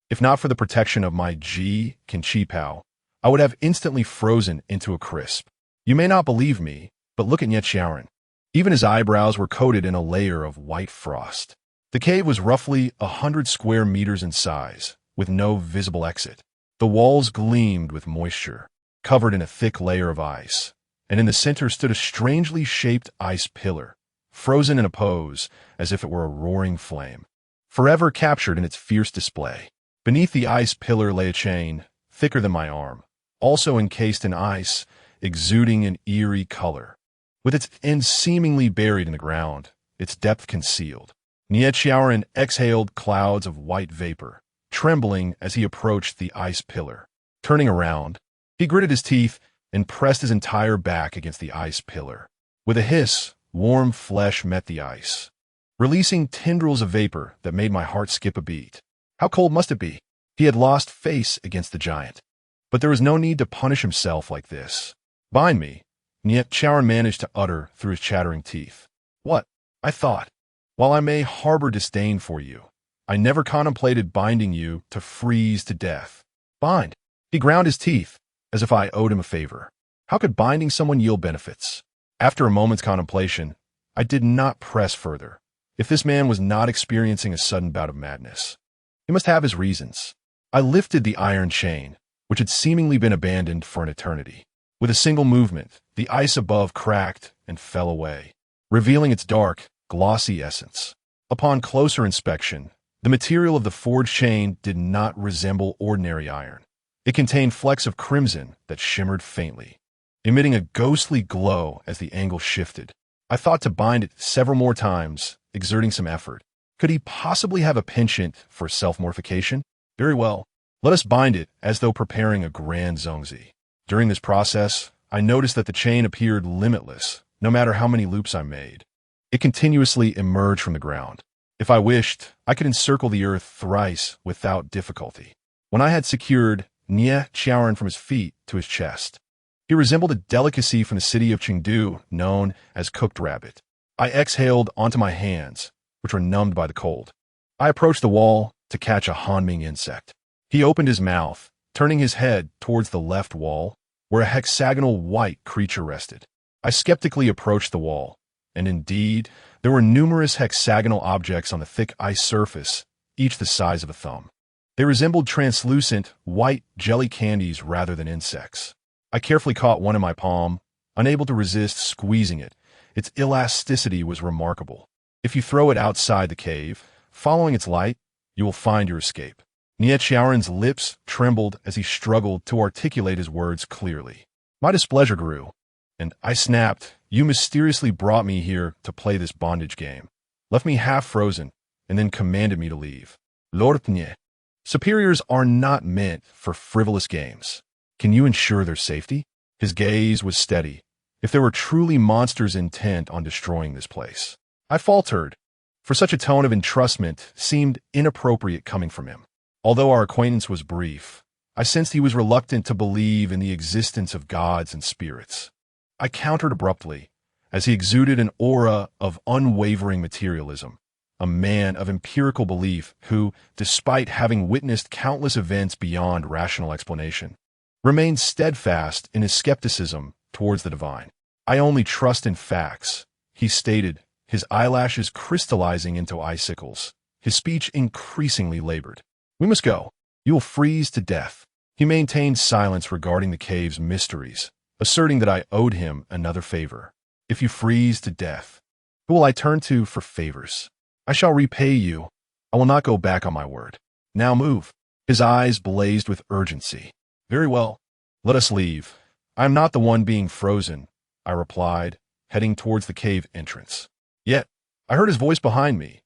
Speaker 1: If not for the protection of my Kinchipao, I would have instantly frozen into a crisp. You may not believe me, but look at Nietzschearen. Even his eyebrows were coated in a layer of white frost. The cave was roughly 100 square meters in size, with no visible exit. The walls gleamed with moisture, covered in a thick layer of ice, and in the center stood a strangely shaped ice pillar, frozen in a pose as if it were a roaring flame, forever captured in its fierce display. Beneath the ice pillar lay a chain, thicker than my arm, also encased in ice, exuding an eerie color. With its end seemingly buried in the ground, its depth concealed, Nietzschearen exhaled clouds of white vapor, trembling as he approached the ice pillar. Turning around, he gritted his teeth and pressed his entire back against the ice pillar. With a hiss, warm flesh met the ice, releasing tendrils of vapor that made my heart skip a beat. How cold must it be? He had lost face against the giant. But there was no need to punish himself like this. Bind me, Nietzschearen managed to utter through his chattering teeth. What? I thought. While I may harbor disdain for you, I never contemplated binding you to freeze to death. Bind. He ground his teeth, as if I owed him a favor. How could binding someone yield benefits? After a moment's contemplation, I did not press further. If this man was not experiencing a sudden bout of madness, he must have his reasons. I lifted the iron chain, which had seemingly been abandoned for an eternity. With a single movement, the ice above cracked and fell away, revealing its dark, glossy essence. Upon closer inspection, the material of the forged chain did not resemble ordinary iron. It contained flecks of crimson that shimmered faintly, emitting a ghostly glow as the angle shifted. I thought to bind it several more times, exerting some effort. Could he possibly have a penchant for self-mortification? Very well. Let us bind it as though preparing a grand zongzi. During this process, I noticed that the chain appeared limitless, no matter how many loops I made. It continuously emerged from the ground. If I wished, I could encircle the earth thrice without difficulty. When I had secured Nietzschearen from his feet to his chest, he resembled a delicacy from the city of Chengdu known as cooked rabbit. I exhaled onto my hands, which were numbed by the cold. I approached the wall to catch a Hanming insect. He opened his mouth, turning his head towards the left wall, where a hexagonal white creature rested. I skeptically approached the wall, and indeed, there were numerous hexagonal objects on the thick ice surface, each the size of a thumb. They resembled translucent, white jelly candies rather than insects. I carefully caught one in my palm, unable to resist squeezing it. Its elasticity was remarkable. If you throw it outside the cave, following its light, you will find your escape. Nietzsche's lips trembled as he struggled to articulate his words clearly. My displeasure grew, and I snapped, "You mysteriously brought me here to play this bondage game, left me half frozen, and then commanded me to leave. Lord.Nye. Superiors are not meant for frivolous games. Can you ensure their safety?" His gaze was steady. If there were truly monsters intent on destroying this place. I faltered, for such a tone of entrustment seemed inappropriate coming from him. Although our acquaintance was brief, I sensed he was reluctant to believe in the existence of gods and spirits. I countered abruptly, as he exuded an aura of unwavering materialism, a man of empirical belief who, despite having witnessed countless events beyond rational explanation, remained steadfast in his skepticism towards the divine. "I only trust in facts," he stated, his eyelashes crystallizing into icicles, his speech increasingly labored. "We must go. You will freeze to death." He maintained silence regarding the cave's mysteries, asserting that I owed him another favor. "If you freeze to death, who will I turn to for favors? I shall repay you. I will not go back on my word. Now move." His eyes blazed with urgency. "Very well. Let us leave. I am not the one being frozen," I replied, heading towards the cave entrance. Yet, I heard his voice behind me.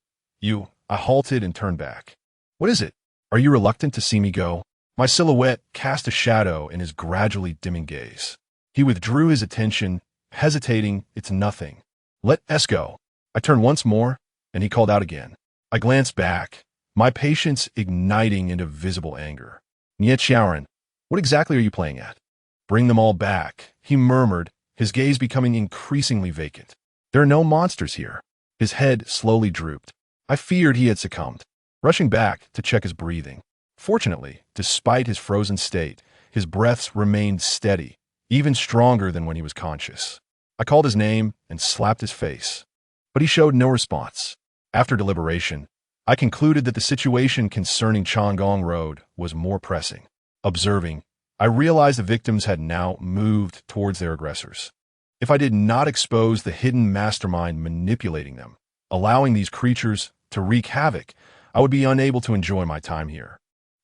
Speaker 1: I halted and turned back. "What is it? Are you reluctant to see me go?" My silhouette cast a shadow in his gradually dimming gaze. He withdrew his attention, hesitating. "It's nothing. Let us go." I turned once more, and he called out again. I glanced back, my patience igniting into visible anger. "Nietzschean, what exactly are you playing at?" "Bring them all back," he murmured, his gaze becoming increasingly vacant. "There are no monsters here." His head slowly drooped. I feared he had succumbed, rushing back to check his breathing. Fortunately, despite his frozen state, his breaths remained steady, even stronger than when he was conscious. I called his name and slapped his face, but he showed no response. After deliberation, I concluded that the situation concerning Changong Road was more pressing. Observing, I realized the victims had now moved towards their aggressors. If I did not expose the hidden mastermind manipulating them, allowing these creatures to wreak havoc, I would be unable to enjoy my time here.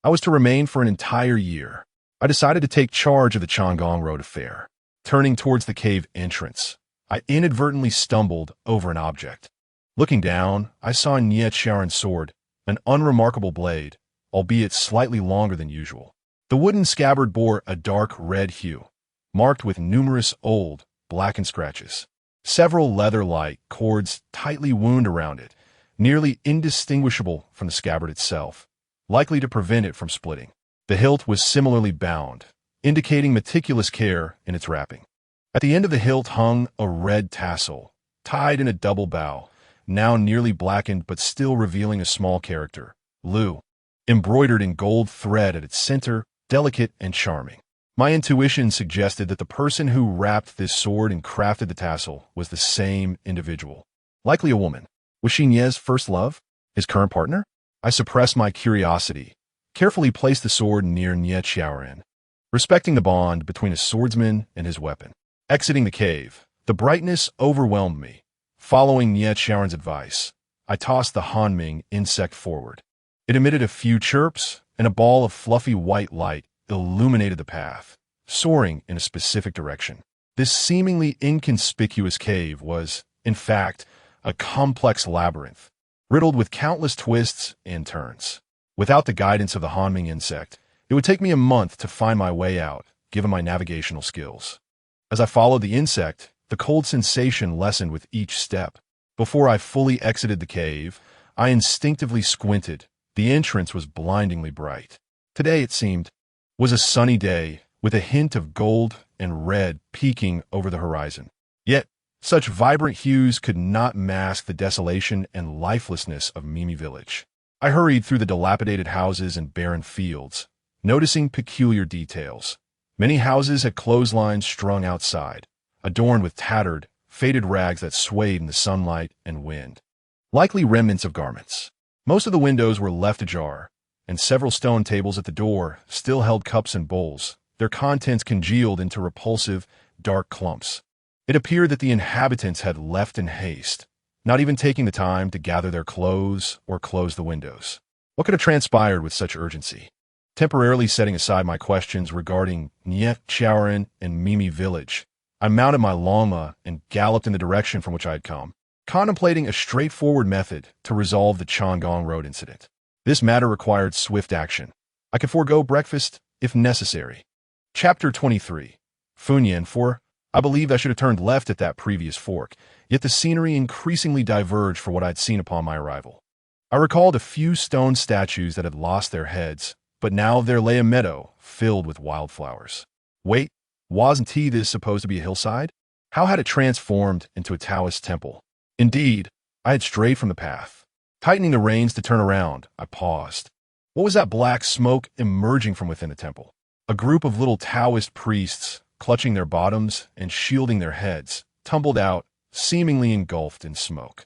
Speaker 1: I was to remain for an entire year. I decided to take charge of the Changong Road affair. Turning towards the cave entrance, I inadvertently stumbled over an object. Looking down, I saw Nietzsche's sword, an unremarkable blade, albeit slightly longer than usual. The wooden scabbard bore a dark red hue, marked with numerous old, blackened scratches. Several leather-like cords tightly wound around it, nearly indistinguishable from the scabbard itself, likely to prevent it from splitting. The hilt was similarly bound, indicating meticulous care in its wrapping. At the end of the hilt hung a red tassel, tied in a double bow, now nearly blackened but still revealing a small character, Lu, embroidered in gold thread at its center, delicate and charming. My intuition suggested that the person who wrapped this sword and crafted the tassel was the same individual. Likely a woman. Was she Nie's first love? His current partner? I suppressed my curiosity, carefully placed the sword near Nietzschean, respecting the bond between a swordsman and his weapon. Exiting the cave, the brightness overwhelmed me. Following Nietzsche's advice, I tossed the Hanming insect forward. It emitted a few chirps, and a ball of fluffy white light illuminated the path, soaring in a specific direction. This seemingly inconspicuous cave was, in fact, a complex labyrinth, riddled with countless twists and turns. Without the guidance of the Hanming insect, it would take me a month to find my way out, given my navigational skills. As I followed the insect, the cold sensation lessened with each step. Before I fully exited the cave, I instinctively squinted. The entrance was blindingly bright. Today, it seemed, was a sunny day, with a hint of gold and red peeking over the horizon. Yet, such vibrant hues could not mask the desolation and lifelessness of Mimi Village. I hurried through the dilapidated houses and barren fields, noticing peculiar details. Many houses had clotheslines strung outside, adorned with tattered, faded rags that swayed in the sunlight and wind. Likely remnants of garments. Most of the windows were left ajar, and several stone tables at the door still held cups and bowls, their contents congealed into repulsive, dark clumps. It appeared that the inhabitants had left in haste, not even taking the time to gather their clothes or close the windows. What could have transpired with such urgency? Temporarily setting aside my questions regarding Nye Chaoran and Mimi village, I mounted my llama and galloped in the direction from which I had come, contemplating a straightforward method to resolve the Chang'an Road incident. This matter required swift action. I could forego breakfast if necessary. Chapter 23. Funyan 4. I believed I should have turned left at that previous fork, yet the scenery increasingly diverged from what I'd seen upon my arrival. I recalled a few stone statues that had lost their heads, but now there lay a meadow filled with wildflowers. Wait, wasn't this supposed to be a hillside? How had it transformed into a Taoist temple? Indeed, I had strayed from the path. Tightening the reins to turn around, I paused. What was that black smoke emerging from within the temple? A group of little Taoist priests, clutching their bottoms and shielding their heads, tumbled out, seemingly engulfed in smoke.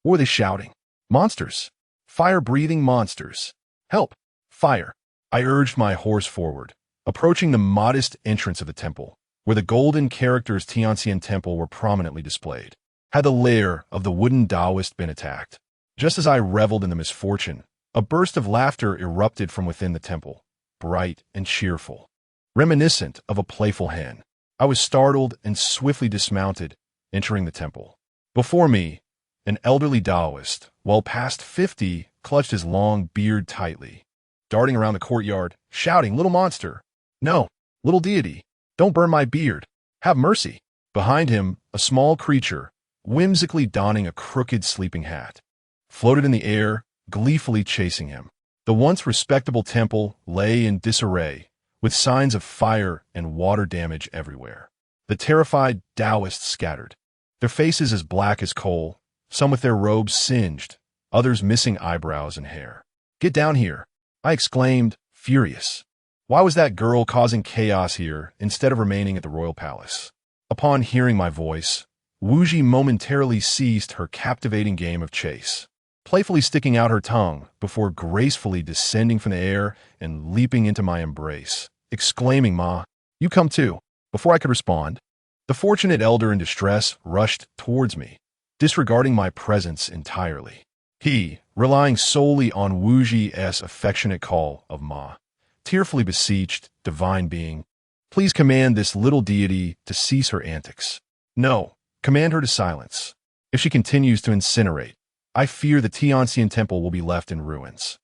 Speaker 1: What were they shouting? Monsters! Fire-breathing monsters! Help! Fire! I urged my horse forward, approaching the modest entrance of the temple, where the golden characters Tianxian Temple were prominently displayed. Had the lair of the wooden Taoist been attacked? Just as I reveled in the misfortune, a burst of laughter erupted from within the temple, bright and cheerful, reminiscent of a playful hen. I was startled and swiftly dismounted, entering the temple. Before me, an elderly Taoist, well past 50, clutched his long beard tightly, darting around the courtyard, shouting, "Little monster! No, little deity! Don't burn my beard! Have mercy!" Behind him, a small creature, whimsically donning a crooked sleeping hat, floated in the air, gleefully chasing him. The once respectable temple lay in disarray, with signs of fire and water damage everywhere. The terrified Taoists scattered, their faces as black as coal, some with their robes singed, others missing eyebrows and hair. "Get down here!" I exclaimed, furious. Why was that girl causing chaos here instead of remaining at the royal palace? Upon hearing my voice, Wuji momentarily ceased her captivating game of chase, playfully sticking out her tongue before gracefully descending from the air and leaping into my embrace, exclaiming, "Ma, you come too." Before I could respond, the fortunate elder in distress rushed towards me, disregarding my presence entirely. He, relying solely on Wuji's affectionate call of Ma, tearfully beseeched, "Divine being, please command this little deity to cease her antics. No, command her to silence. If she continues to incinerate, I fear the Tianxian Temple will be left in ruins.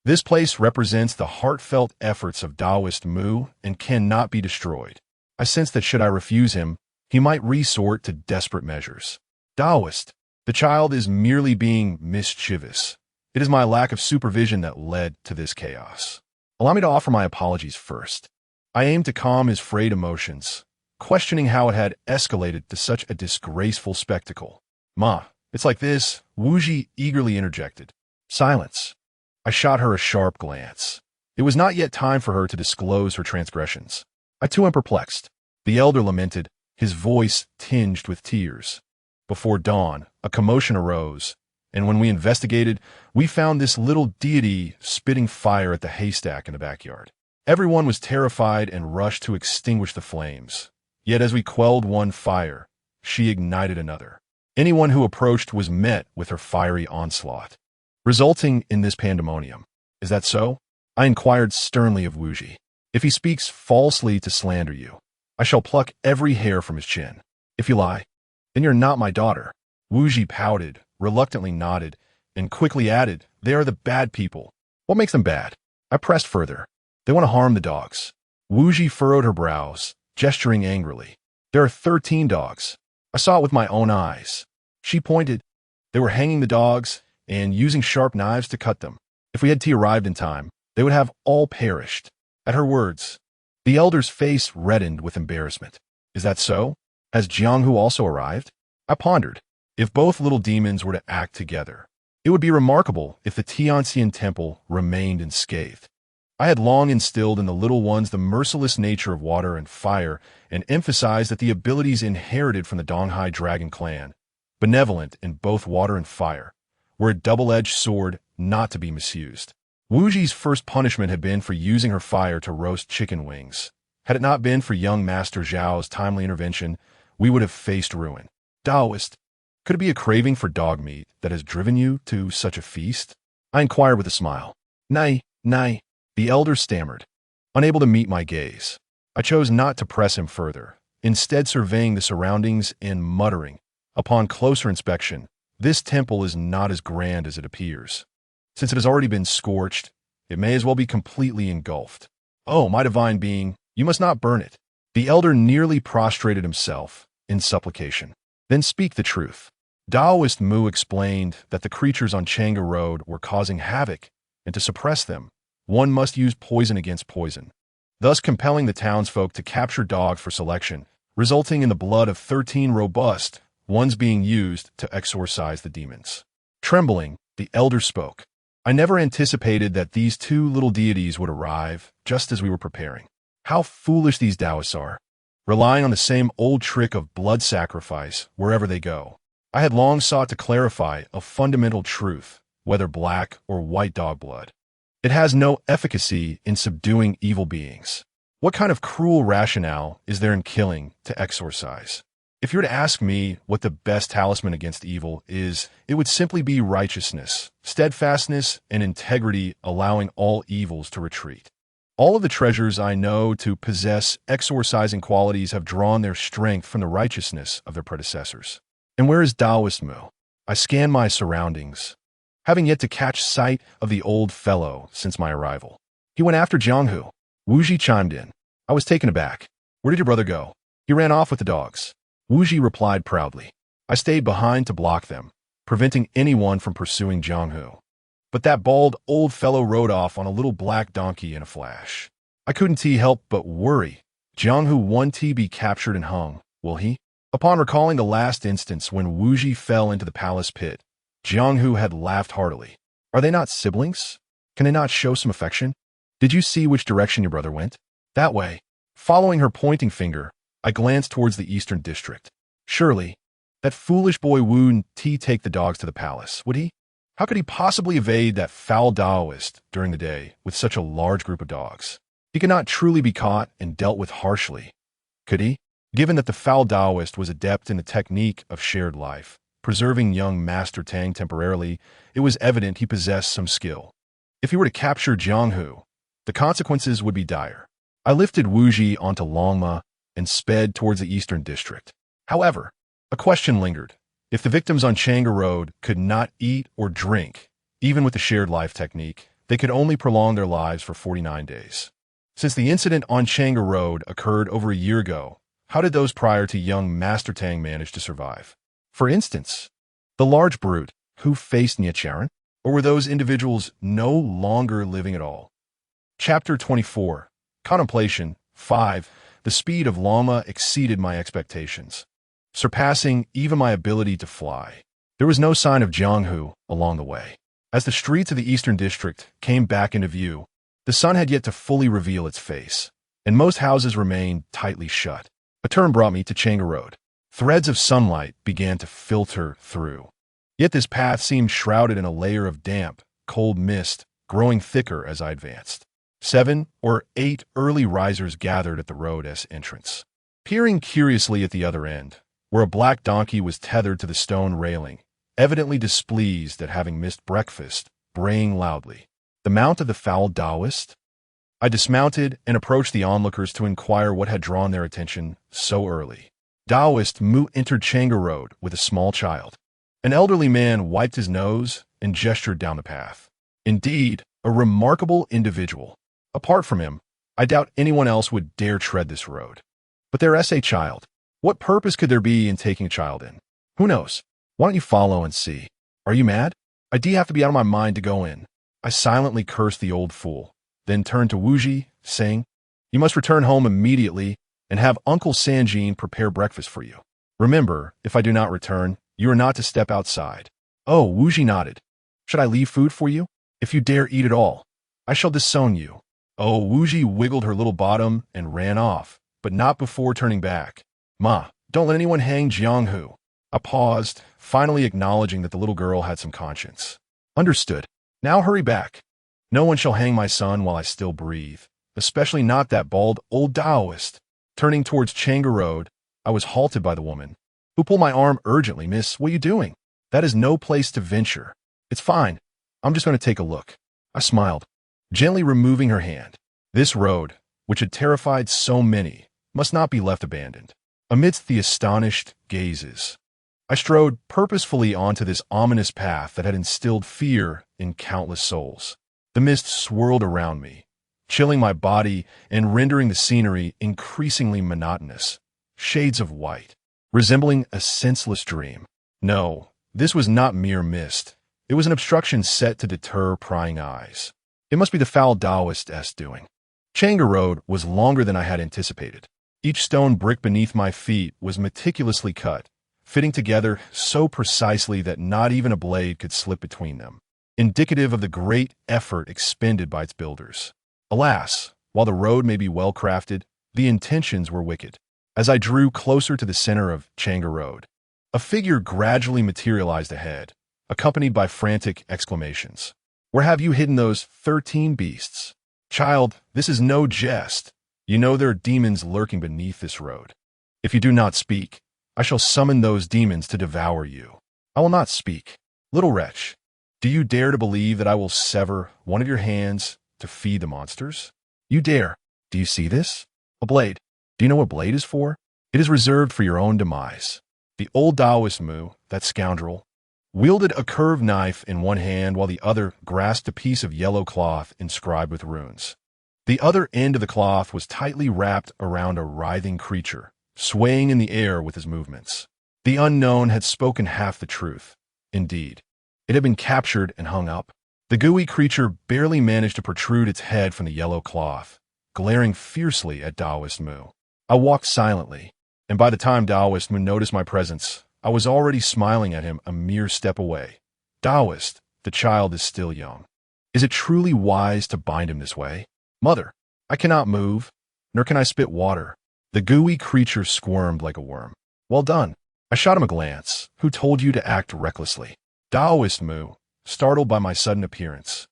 Speaker 1: This place represents the heartfelt efforts of Taoist Mu and cannot be destroyed." I sensed that should I refuse him, he might resort to desperate measures. "Taoist, the child is merely being mischievous. It is my lack of supervision that led to this chaos. Allow me to offer my apologies first." I aimed to calm his frayed emotions, questioning how it had escalated to such a disgraceful spectacle. "Ma, it's like this," Wuji eagerly interjected. "Silence." I shot her a sharp glance. It was not yet time for her to disclose her transgressions. I too am perplexed, the elder lamented, his voice tinged with tears. Before dawn, a commotion arose, and when we investigated, we found this little deity spitting fire at the haystack in the backyard. Everyone was terrified and rushed to extinguish the flames. Yet as we quelled one fire, she ignited another. Anyone who approached was met with her fiery onslaught, resulting in this pandemonium. "Is that so?" I inquired sternly of Wuji. "If he speaks falsely to slander you, I shall pluck every hair from his chin. If you lie, then you're not my daughter." Wuji pouted, reluctantly nodded, and quickly added, "They are the bad people." "What makes them bad?" I pressed further. "They want to harm the dogs." Wuji furrowed her brows, gesturing angrily. "There are 13 dogs. I saw it with my own eyes." She pointed. "They were hanging the dogs and using sharp knives to cut them. If we had tea arrived in time, they would have all perished." At her words, the elder's face reddened with embarrassment. "Is that so? Has Jianghu also arrived?" I pondered. If both little demons were to act together, It would be remarkable if the Tianxian temple remained unscathed. I had long instilled in the little ones the merciless nature of water and fire and emphasized that the abilities inherited from the Donghai dragon clan, benevolent in both water and fire, were a double-edged sword not to be misused. Wuji's first punishment had been for using her fire to roast chicken wings. Had it not been for young Master Zhao's timely intervention, we would have faced ruin. Taoist, could it be a craving for dog meat that has driven you to such a feast? I inquired with a smile. Nay, nay, the elder stammered, unable to meet my gaze. I chose not to press him further, instead surveying the surroundings and muttering, upon closer inspection, this temple is not as grand as it appears. Since it has already been scorched, it may as well be completely engulfed. Oh, my divine being, you must not burn it. The elder nearly prostrated himself in supplication. Then speak the truth. Taoist Mu explained that the creatures on Chang'e Road were causing havoc, and to suppress them, one must use poison against poison, thus compelling the townsfolk to capture dogs for selection, resulting in the blood of 13 robust ones being used to exorcise the demons. Trembling, the elder spoke. I never anticipated that these two little deities would arrive just as we were preparing. How foolish these Taoists are, relying on the same old trick of blood sacrifice wherever they go. I had long sought to clarify a fundamental truth, whether black or white dog blood. It has no efficacy in subduing evil beings. What kind of cruel rationale is there in killing to exorcise? If you were to ask me what the best talisman against evil is, it would simply be righteousness, steadfastness, and integrity, allowing all evils to retreat. All of the treasures I know to possess exorcising qualities have drawn their strength from the righteousness of their predecessors. And where is Taoist Mu? I scan my surroundings, having yet to catch sight of the old fellow since my arrival. He went after Jianghu. Wuji chimed in. I was taken aback. Where did your brother go? He ran off with the dogs. Wuji replied proudly. I stayed behind to block them, preventing anyone from pursuing Jianghu. But that bald old fellow rode off on a little black donkey in a flash. I couldn't help but worry. Jianghu won't be captured and hung, will he? Upon recalling the last instance when Wuji fell into the palace pit, Jianghu had laughed heartily. Are they not siblings? Can they not show some affection? Did you see which direction your brother went? That way. Following her pointing finger, I glanced towards the eastern district. Surely, that foolish boy wouldn't take the dogs to the palace, would he? How could he possibly evade that foul Taoist during the day with such a large group of dogs? He could not truly be caught and dealt with harshly, could he? Given that the foul Taoist was adept in the technique of shared life, preserving young Master Tang temporarily, it was evident he possessed some skill. If he were to capture Jianghu, the consequences would be dire. I lifted Wuji onto Longma and sped towards the eastern district. However, a question lingered. If the victims on Chang'e Road could not eat or drink, even with the shared life technique, they could only prolong their lives for 49 days. Since the incident on Chang'e Road occurred over a year ago, how did those prior to young Master Tang manage to survive? For instance, the large brute who faced Niecharan? Or were those individuals no longer living at all? Chapter 24. Contemplation. 5. The speed of Lama exceeded my expectations, surpassing even my ability to fly. There was no sign of Jianghu along the way. As the streets of the eastern district came back into view, the sun had yet to fully reveal its face, and most houses remained tightly shut. A turn brought me to Chang'e Road. Threads of sunlight began to filter through. Yet this path seemed shrouded in a layer of damp, cold mist, growing thicker as I advanced. 7 or 8 early risers gathered at the road's entrance. Peering curiously at the other end, where a black donkey was tethered to the stone railing, evidently displeased at having missed breakfast, braying loudly. The mount of the foul Taoist? I dismounted and approached the onlookers to inquire what had drawn their attention so early. Taoist Mu entered Chang'e Road with a small child. An elderly man wiped his nose and gestured down the path. Indeed, a remarkable individual. Apart from him, I doubt anyone else would dare tread this road. But there's a child. What purpose could there be in taking a child in? Who knows? Why don't you follow and see? Are you mad? I do have to be out of my mind to go in. I silently cursed the old fool, then turned to Wuji, saying, You must return home immediately and have Uncle Sanjin prepare breakfast for you. Remember, if I do not return, you are not to step outside. Oh, Wuji nodded. Should I leave food for you? If you dare eat it all, I shall disown you. Oh, Wuji wiggled her little bottom and ran off, but not before turning back. Ma, don't let anyone hang Jianghu. I paused, finally acknowledging that the little girl had some conscience. Understood. Now hurry back. No one shall hang my son while I still breathe, especially not that bald old Taoist. Turning towards Chang'e Road, I was halted by the woman, who pulled my arm urgently. Miss, what are you doing? That is no place to venture. It's fine. I'm just going to take a look. I smiled, gently removing her hand. This road, which had terrified so many, must not be left abandoned. Amidst the astonished gazes, I strode purposefully onto this ominous path that had instilled fear in countless souls. The mist swirled around me, chilling my body and rendering the scenery increasingly monotonous. Shades of white, resembling a senseless dream. No, this was not mere mist. It was an obstruction set to deter prying eyes. It must be the foul Taoist's doing. Chang'e Road was longer than I had anticipated. Each stone brick beneath my feet was meticulously cut, fitting together so precisely that not even a blade could slip between them, indicative of the great effort expended by its builders. Alas, while the road may be well-crafted, the intentions were wicked. As I drew closer to the center of Chang'e Road, a figure gradually materialized ahead, accompanied by frantic exclamations. Where have you hidden those 13 beasts? Child, this is no jest. You know there are demons lurking beneath this road. If you do not speak, I shall summon those demons to devour you. I will not speak. Little wretch, do you dare to believe that I will sever one of your hands to feed the monsters? You dare. Do you see this? A blade. Do you know what blade is for? It is reserved for your own demise. The old Taoist Mu, that scoundrel, wielded a curved knife in one hand while the other grasped a piece of yellow cloth inscribed with runes. The other end of the cloth was tightly wrapped around a writhing creature, swaying in the air with his movements. The unknown had spoken half the truth. Indeed, it had been captured and hung up. The gooey creature barely managed to protrude its head from the yellow cloth, glaring fiercely at Taoist Mu. I walked silently, and by the time Taoist Mu noticed my presence, I was already smiling at him a mere step away. Taoist, the child is still young. Is it truly wise to bind him this way? Mother, I cannot move, nor can I spit water. The gooey creature squirmed like a worm. Well done. I shot him a glance. Who told you to act recklessly? Taoist Mu, startled by my sudden appearance,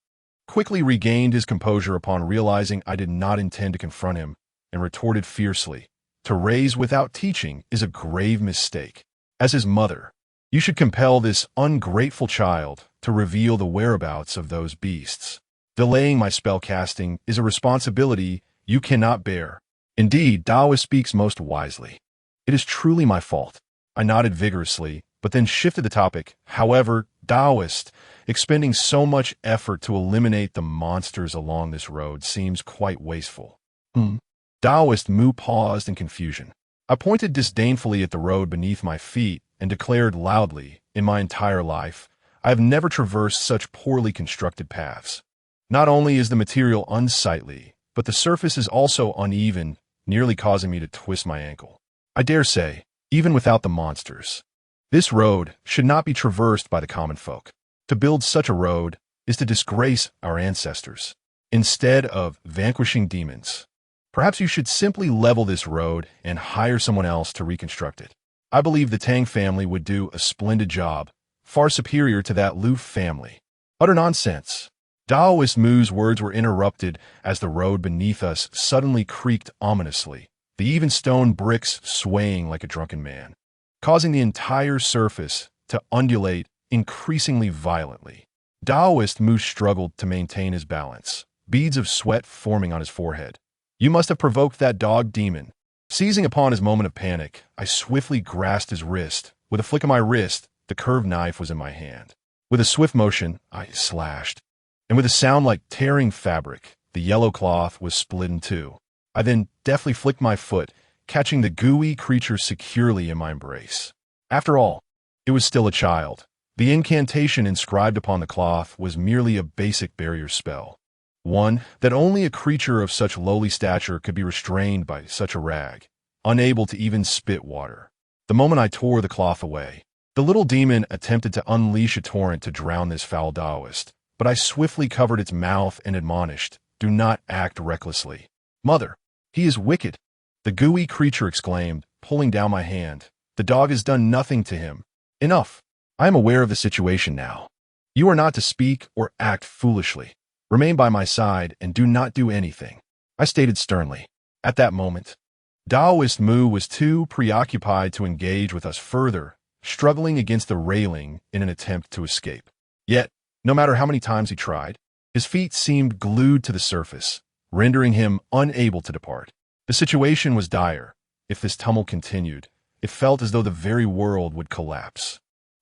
Speaker 1: quickly regained his composure upon realizing I did not intend to confront him, and retorted fiercely, to raise without teaching is a grave mistake. As his mother, you should compel this ungrateful child to reveal the whereabouts of those beasts. Delaying my spell casting is a responsibility you cannot bear. Indeed, Taoist speaks most wisely. It is truly my fault. I nodded vigorously, but then shifted the topic. However, Taoist, expending so much effort to eliminate the monsters along this road seems quite wasteful. Taoist Mu paused in confusion. I pointed disdainfully at the road beneath my feet and declared loudly, in my entire life, I have never traversed such poorly constructed paths. Not only is the material unsightly, but the surface is also uneven, nearly causing me to twist my ankle. I dare say, even without the monsters, this road should not be traversed by the common folk. To build such a road is to disgrace our ancestors. Instead of vanquishing demons, perhaps you should simply level this road and hire someone else to reconstruct it. I believe the Tang family would do a splendid job, far superior to that Lu family. Utter nonsense. Taoist Mu's words were interrupted as the road beneath us suddenly creaked ominously, the even stone bricks swaying like a drunken man, causing the entire surface to undulate increasingly violently. Taoist Mu struggled to maintain his balance, beads of sweat forming on his forehead. You must have provoked that dog demon. Seizing upon his moment of panic, I swiftly grasped his wrist. With a flick of my wrist, the curved knife was in my hand. With a swift motion, I slashed, and with a sound like tearing fabric, the yellow cloth was split in two. I then deftly flicked my foot, catching the gooey creature securely in my embrace. After all, it was still a child. The incantation inscribed upon the cloth was merely a basic barrier spell, one that only a creature of such lowly stature could be restrained by such a rag, unable to even spit water. The moment I tore the cloth away, The little demon attempted to unleash a torrent to drown this foul Taoist, but I swiftly covered its mouth and admonished, "Do not act recklessly." "Mother, he is wicked," the gooey creature exclaimed, pulling down my hand. "The dog has done nothing to him." "Enough. I am aware of the situation now. You are not to speak or act foolishly. Remain by my side and do not do anything," I stated sternly. At that moment, Taoist Mu was too preoccupied to engage with us further, struggling against the railing in an attempt to escape. Yet, no matter how many times he tried, his feet seemed glued to the surface, rendering him unable to depart. The situation was dire. If this tumult continued, it felt as though the very world would collapse.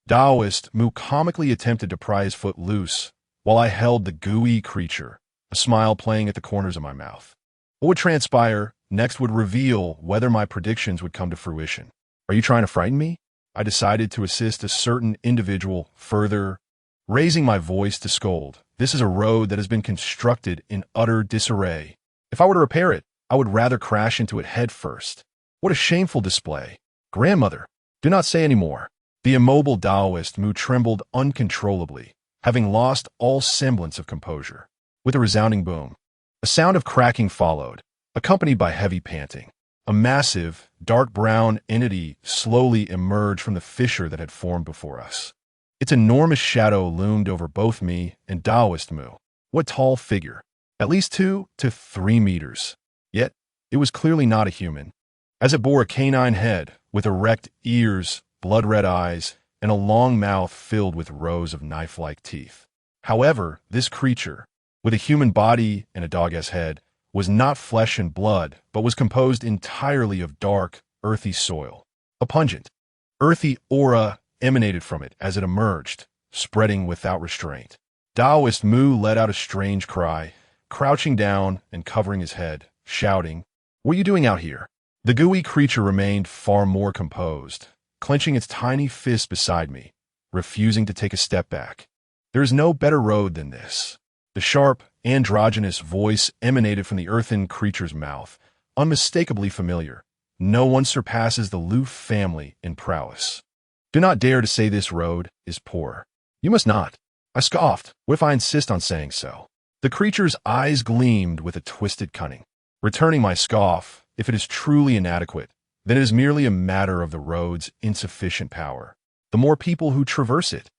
Speaker 1: Taoist Mu comically attempted to pry his foot loose, while I held the gooey creature, a smile playing at the corners of my mouth. What would transpire next would reveal whether my predictions would come to fruition. "Are you trying to frighten me?" I decided to assist a certain individual further, raising my voice to scold. "This is a road that has been constructed in utter disarray. If I were to repair it, I would rather crash into it head first. What a shameful display. Grandmother, do not say any more." The immobile Taoist Mu trembled uncontrollably, having lost all semblance of composure. With a resounding boom, a sound of cracking followed, accompanied by heavy panting. A massive, dark brown entity slowly emerged from the fissure that had formed before us. Its enormous shadow loomed over both me and Taoist Mu. What tall figure! At least 2 to 3 meters. Yet, it was clearly not a human, as it bore a canine head with erect ears, blood-red eyes, and a long mouth filled with rows of knife-like teeth. However, this creature, with a human body and a dog-ass head, was not flesh and blood, but was composed entirely of dark, earthy soil. A pungent, earthy aura emanated from it as it emerged, spreading without restraint. Taoist Mu let out a strange cry, crouching down and covering his head, shouting, "What are you doing out here?" The gooey creature remained far more composed, clenching its tiny fist beside me, refusing to take a step back. "There is no better road than this." The sharp, androgynous voice emanated from the earthen creature's mouth, unmistakably familiar. "No one surpasses the Lu family in prowess. Do not dare to say this road is poor." "You must not." I scoffed. "What if I insist on saying so?" The creature's eyes gleamed with a twisted cunning. Returning my scoff, if it is truly inadequate, then it is merely a matter of the road's insufficient power. The more people who traverse it,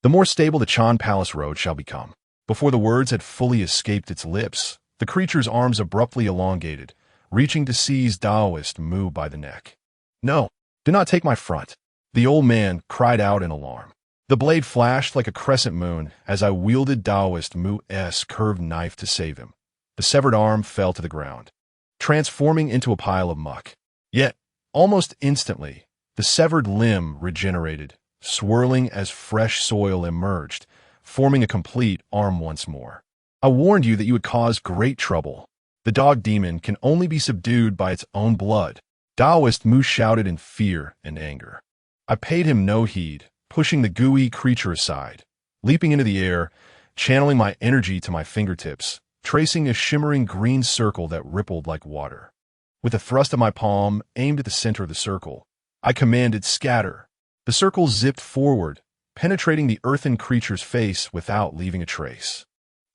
Speaker 1: the more stable the Chan Palace Road shall become. Before the words had fully escaped its lips, the creature's arms abruptly elongated, reaching to seize Taoist Mu by the neck. "No, do not take my front," the old man cried out in alarm. The blade flashed like a crescent moon as I wielded Taoist Mu's curved knife to save him. The severed arm fell to the ground, transforming into a pile of muck. Yet, almost instantly, the severed limb regenerated, swirling as fresh soil emerged, forming a complete arm once more. "I warned you that you would cause great trouble. The dog demon can only be subdued by its own blood." Taoist Mu shouted in fear and anger. I paid him no heed, pushing the gooey creature aside, leaping into the air, channeling my energy to my fingertips, tracing a shimmering green circle that rippled like water. With a thrust of my palm aimed at the center of the circle, I commanded, "Scatter." The circle zipped forward, penetrating the earthen creature's face without leaving a trace.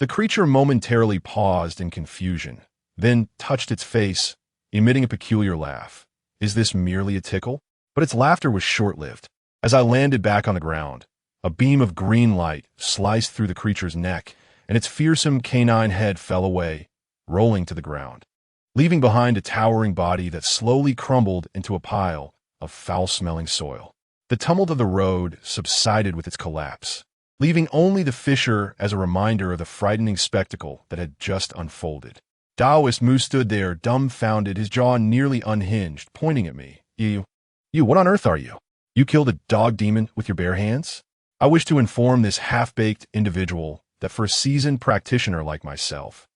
Speaker 1: The creature momentarily paused in confusion, then touched its face, emitting a peculiar laugh. Is this merely a tickle? But its laughter was short-lived. As I landed back on the ground, a beam of green light sliced through the creature's neck, and its fearsome canine head fell away, rolling to the ground, leaving behind a towering body that slowly crumbled into a pile of foul-smelling soil. The tumult of the road subsided with its collapse, leaving only the fissure as a reminder of the frightening spectacle that had just unfolded. Taoist Mu stood there, dumbfounded, his jaw nearly unhinged, pointing at me. You, what on earth are you? You killed a dog demon with your bare hands?" I wish to inform this half-baked individual that for a seasoned practitioner like myself,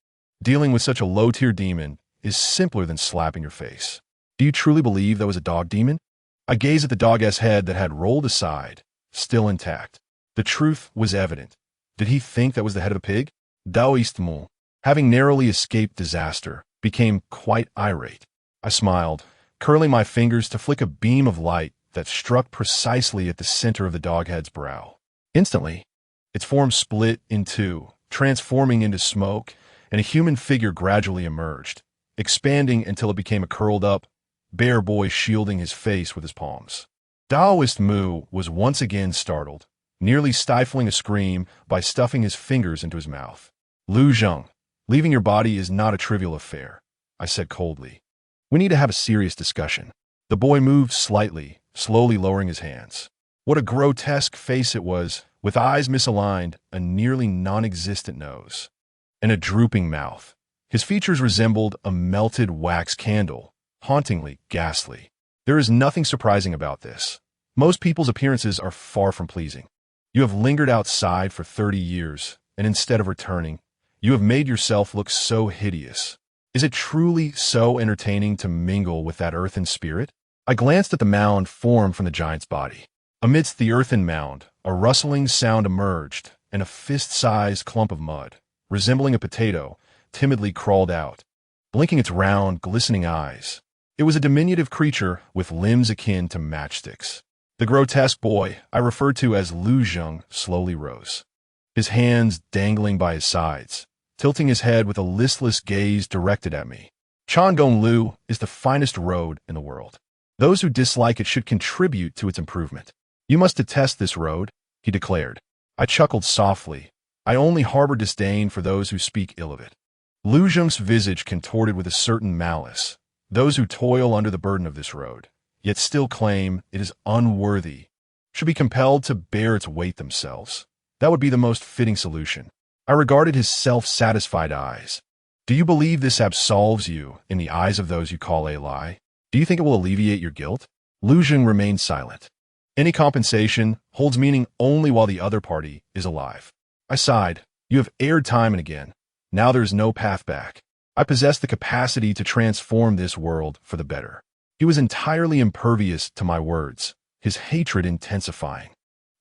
Speaker 1: dealing with such a low-tier demon is simpler than slapping your face. "Do you truly believe that was a dog demon?" I gazed at the dog-ass head that had rolled aside, still intact. The truth was evident. Did he think that was the head of a pig? Taoist Mu, having narrowly escaped disaster, became quite irate. I smiled, curling my fingers to flick a beam of light that struck precisely at the center of the doghead's brow. Instantly, its form split in two, transforming into smoke, and a human figure gradually emerged, expanding until it became a curled-up, bare boy shielding his face with his palms. Taoist Mu was once again startled, nearly stifling a scream by stuffing his fingers into his mouth. "Lu Zheng, leaving your body is not a trivial affair," I said coldly. "We need to have a serious discussion." The boy moved slightly, slowly lowering his hands. What a grotesque face it was, with eyes misaligned, a nearly non-existent nose, and a drooping mouth. His features resembled a melted wax candle, hauntingly ghastly. There is nothing surprising about this. Most people's appearances are far from pleasing. You have lingered outside for 30 years, and instead of returning, you have made yourself look so hideous. Is it truly so entertaining to mingle with that earthen spirit? I glanced at the mound formed from the giant's body. Amidst the earthen mound, a rustling sound emerged, and a fist-sized clump of mud, resembling a potato, timidly crawled out, blinking its round, glistening eyes. It was a diminutive creature with limbs akin to matchsticks. The grotesque boy, I referred to as Lu Zheng, slowly rose, his hands dangling by his sides, tilting his head with a listless gaze directed at me. "Chang'an Lu is the finest road in the world. Those who dislike it should contribute to its improvement. You must detest this road," he declared. I chuckled softly. I only harbor disdain for those who speak ill of it. Lu Zheng's visage contorted with a certain malice. Those who toil under the burden of this road, yet still claim it is unworthy, should be compelled to bear its weight themselves. That would be the most fitting solution. I regarded his self-satisfied eyes. "Do you believe this absolves you in the eyes of those you call a lie? Do you think it will alleviate your guilt?" Lu Zheng remained silent. "Any compensation holds meaning only while the other party is alive." I sighed. "You have erred time and again. Now there is no path back. I possess the capacity to transform this world for the better." He was entirely impervious to my words, his hatred intensifying.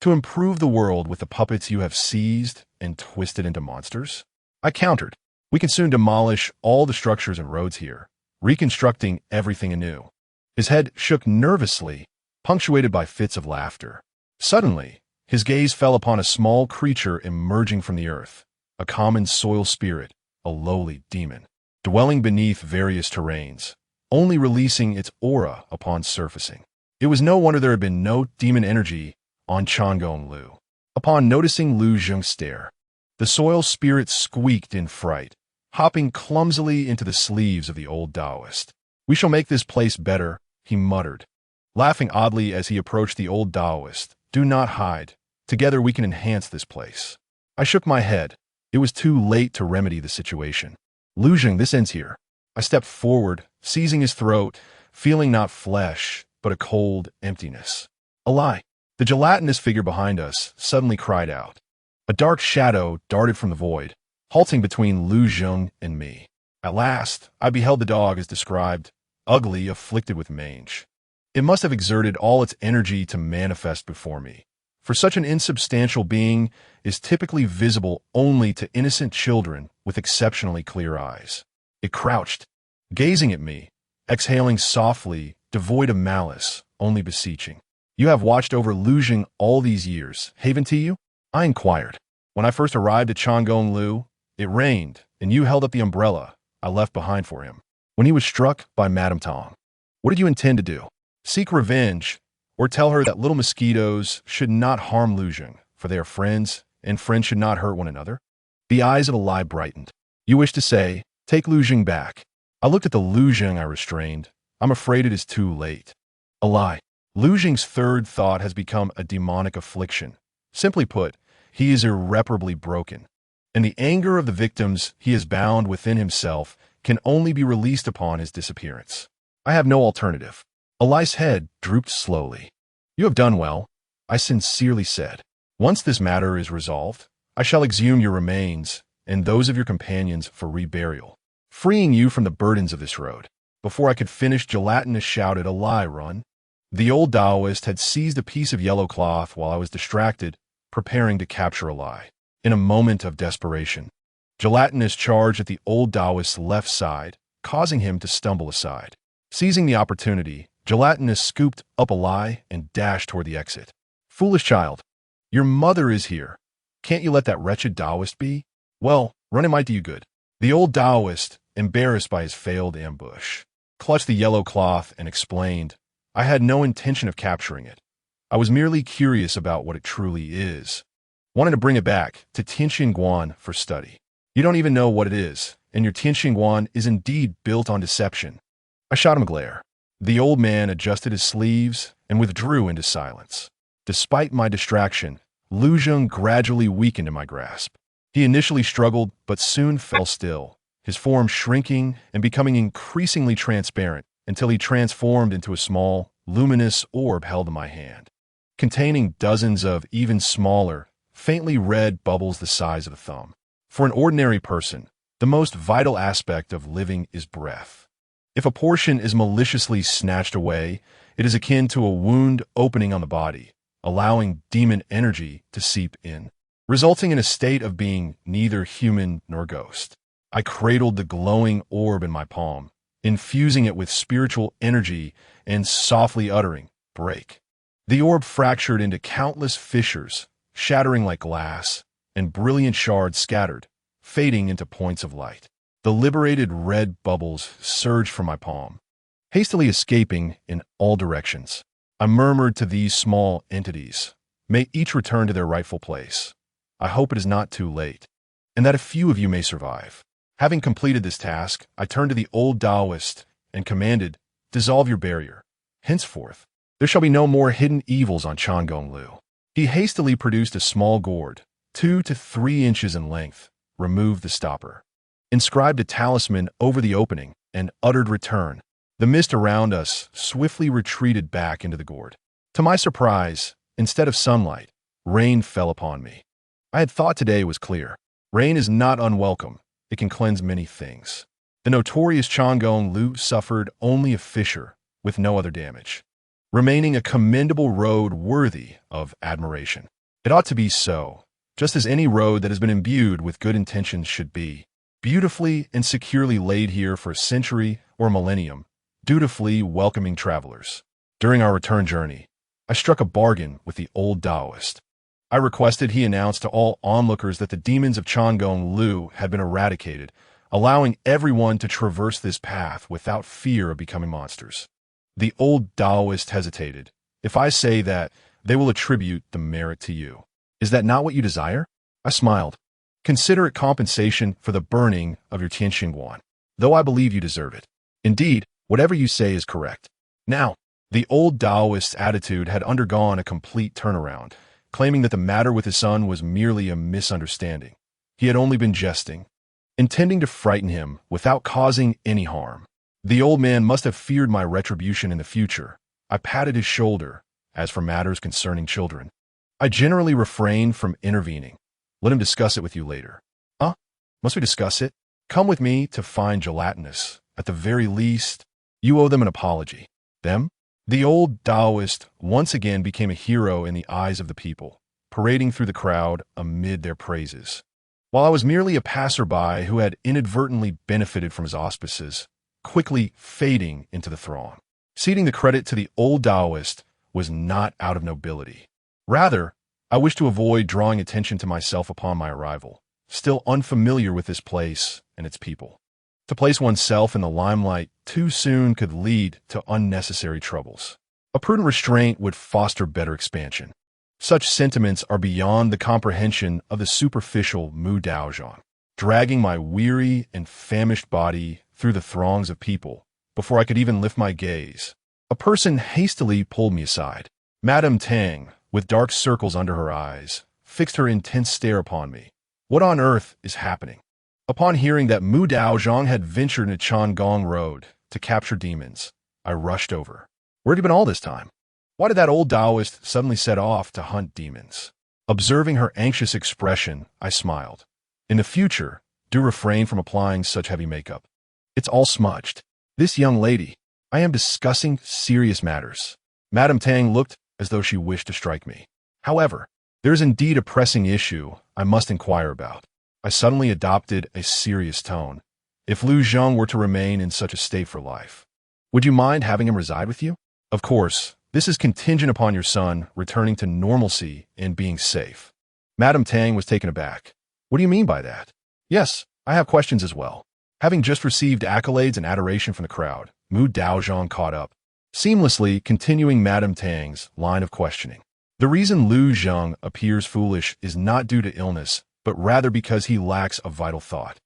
Speaker 1: "To improve the world with the puppets you have seized and twisted into monsters?" I countered. "We can soon demolish all the structures and roads here, reconstructing everything anew." His head shook nervously, punctuated by fits of laughter. Suddenly, his gaze fell upon a small creature emerging from the earth, a common soil spirit, a lowly demon, dwelling beneath various terrains, only releasing its aura upon surfacing. It was no wonder there had been no demon energy on Chang'an Lu. Upon noticing Lu Zheng's stare, the soil spirit squeaked in fright, hopping clumsily into the sleeves of the old Taoist. "We shall make this place better," he muttered, laughing oddly as he approached the old Taoist. "Do not hide. Together we can enhance this place." I shook my head. It was too late to remedy the situation. "Lu Zheng, this ends here." I stepped forward, seizing his throat, feeling not flesh, but a cold emptiness. A lie. The gelatinous figure behind us suddenly cried out. A dark shadow darted from the void, halting between Lu Zheng and me. At last, I beheld the dog as described, ugly, afflicted with mange. It must have exerted all its energy to manifest before me, for such an insubstantial being is typically visible only to innocent children with exceptionally clear eyes. It crouched, gazing at me, exhaling softly, devoid of malice, only beseeching. "You have watched over Lu Zheng all these years, haven't you?" I inquired. "When I first arrived at Chang'an Lu, it rained, and you held up the umbrella I left behind for him when he was struck by Madame Tong. What did you intend to do? Seek revenge, or tell her that little mosquitoes should not harm Lu Zheng, for they are friends, and friends should not hurt one another?" The eyes of a lie brightened. "You wish to say, take Lu Zheng back." I looked at the Lu Zheng I restrained. "I'm afraid it is too late." A lie. Lu Zheng's third thought has become a demonic affliction. Simply put, he is irreparably broken, and the anger of the victims he has bound within himself can only be released upon his disappearance. I have no alternative. Eli's head drooped slowly. "You have done well," I sincerely said. "Once this matter is resolved, I shall exhume your remains and those of your companions for reburial, freeing you from the burdens of this road." Before I could finish, Gelatinous shouted, "Eli, run." The old Taoist had seized a piece of yellow cloth while I was distracted, preparing to capture Eli. In a moment of desperation, Gelatinous charged at the old Taoist's left side, causing him to stumble aside. Seizing the opportunity, Gelatinous scooped up a lie and dashed toward the exit. Foolish child, your mother is here. Can't you let that wretched Taoist be? Well, running might do you good. The old Taoist, embarrassed by his failed ambush, clutched the yellow cloth and explained, I had no intention of capturing it. I was merely curious about what it truly is. Wanted to bring it back to Tianxinguan for study. You don't even know what it is, and your Tianxinguan is indeed built on deception. I shot him a glare. The old man adjusted his sleeves and withdrew into silence. Despite my distraction, Lu Zheng gradually weakened in my grasp. He initially struggled, but soon fell still, his form shrinking and becoming increasingly transparent until he transformed into a small, luminous orb held in my hand, containing dozens of even smaller, faintly red bubbles the size of a thumb. For an ordinary person, the most vital aspect of living is breath. If a portion is maliciously snatched away, it is akin to a wound opening on the body, allowing demon energy to seep in, resulting in a state of being neither human nor ghost. I cradled the glowing orb in my palm, infusing it with spiritual energy and softly uttering, break. The orb fractured into countless fissures, shattering like glass, and brilliant shards scattered, fading into points of light. The liberated red bubbles surged from my palm, hastily escaping in all directions. I murmured to these small entities, may each return to their rightful place. I hope it is not too late, and that a few of you may survive. Having completed this task, I turned to the old Taoist and commanded, dissolve your barrier. Henceforth, there shall be no more hidden evils on Changong-lu. He hastily produced a small gourd, 2 to 3 inches in length, removed the stopper, inscribed a talisman over the opening, and uttered return. The mist around us swiftly retreated back into the gourd. To my surprise, instead of sunlight, rain fell upon me. I had thought today was clear. Rain is not unwelcome. It can cleanse many things. The notorious Changong-lu suffered only a fissure, with no other damage, remaining a commendable road worthy of admiration. It ought to be so, just as any road that has been imbued with good intentions should be, beautifully and securely laid here for a century or a millennium, dutifully welcoming travelers. During our return journey, I struck a bargain with the old Taoist. I requested he announce to all onlookers that the demons of Changong-lu had been eradicated, allowing everyone to traverse this path without fear of becoming monsters. The old Taoist hesitated. If I say that, they will attribute the merit to you. Is that not what you desire? I smiled. Consider it compensation for the burning of your Tianxinguan, though I believe you deserve it. Indeed, whatever you say is correct. Now, the old Taoist's attitude had undergone a complete turnaround, claiming that the matter with his son was merely a misunderstanding. He had only been jesting, intending to frighten him without causing any harm. The old man must have feared my retribution in the future. I patted his shoulder. As for matters concerning children, I generally refrain from intervening. Let him discuss it with you later. Huh? Must we discuss it? Come with me to find Gelatinous. At the very least, you owe them an apology. Them? The old Taoist once again became a hero in the eyes of the people, parading through the crowd amid their praises. While I was merely a passerby who had inadvertently benefited from his auspices, quickly fading into the throng. Ceding the credit to the old Taoist was not out of nobility. Rather, I wished to avoid drawing attention to myself upon my arrival, still unfamiliar with this place and its people. To place oneself in the limelight too soon could lead to unnecessary troubles. A prudent restraint would foster better expansion. Such sentiments are beyond the comprehension of the superficial Mu Daozhang, dragging my weary and famished body through the throngs of people before I could even lift my gaze. A person hastily pulled me aside. Madame Tang, with dark circles under her eyes, fixed her intense stare upon me. What on earth is happening? Upon hearing that Mu Daozhang had ventured into Changong Road to capture demons, I rushed over. Where had he been all this time? Why did that old Taoist suddenly set off to hunt demons? Observing her anxious expression, I smiled. In the future, do refrain from applying such heavy makeup. It's all smudged. This young lady, I am discussing serious matters. Madame Tang looked as though she wished to strike me. However, there is indeed a pressing issue I must inquire about. I suddenly adopted a serious tone. If Lu Zheng were to remain in such a state for life, would you mind having him reside with you? Of course, this is contingent upon your son returning to normalcy and being safe. Madame Tang was taken aback. What do you mean by that? Yes, I have questions as well. Having just received accolades and adoration from the crowd, Mu Daozhong caught up, seamlessly continuing Madame Tang's line of questioning. The reason Lu Zheng appears foolish is not due to illness, but rather because he lacks a vital thought.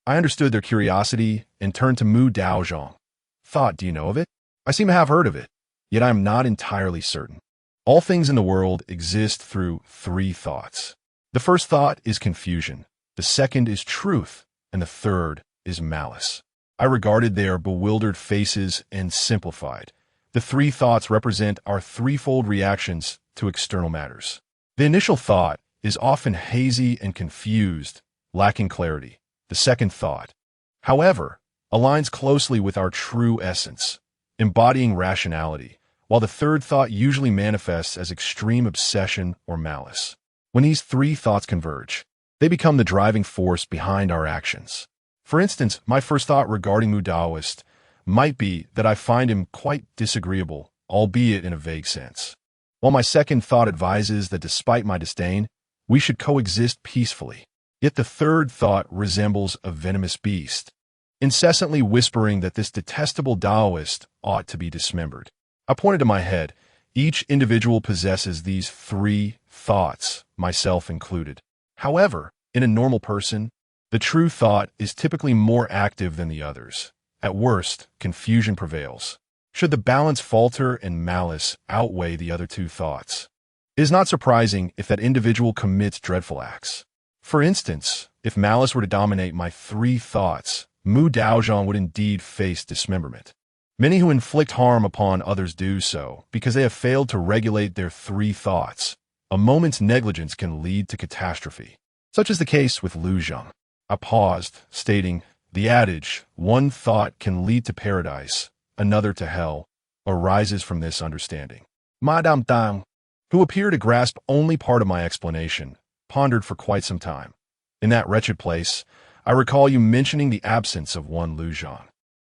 Speaker 1: I understood their curiosity and turned to Mu Daozhong. Thought, do you know of it? I seem to have heard of it, yet I am not entirely certain. All things in the world exist through three thoughts. The first thought is confusion, the second is truth, and the third is malice. I regarded their bewildered faces and simplified. The three thoughts represent our threefold reactions to external matters. The initial thought is often hazy and confused, lacking clarity. The second thought, however, aligns closely with our true essence, embodying rationality, while the third thought usually manifests as extreme obsession or malice. When these three thoughts converge, they become the driving force behind our actions. For instance, my first thought regarding Mu Daoist might be that I find him quite disagreeable, albeit in a vague sense. While my second thought advises that despite my disdain, we should coexist peacefully. Yet the third thought resembles a venomous beast, incessantly whispering that this detestable Taoist ought to be dismembered. I pointed to my head. Each individual possesses these three thoughts, myself included. However, in a normal person, the true thought is typically more active than the others. At worst, confusion prevails. Should the balance falter and malice outweigh the other two thoughts? It is not surprising if that individual commits dreadful acts. For instance, if malice were to dominate my three thoughts, Mu Daozhong would indeed face dismemberment. Many who inflict harm upon others do so because they have failed to regulate their three thoughts. A moment's negligence can lead to catastrophe. Such is the case with Lu Zheng. I paused, stating, the adage, one thought can lead to paradise, another to hell, arises from this understanding. Madame Tang, who appeared to grasp only part of my explanation, pondered for quite some time. In that wretched place, I recall you mentioning the absence of one Lu Zheng.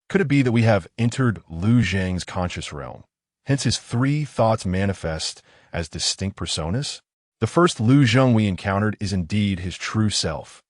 Speaker 1: Could it be that we have entered Lu Zheng's conscious realm? Hence his three thoughts manifest as distinct personas? The first Lu Zheng we encountered is indeed his true self,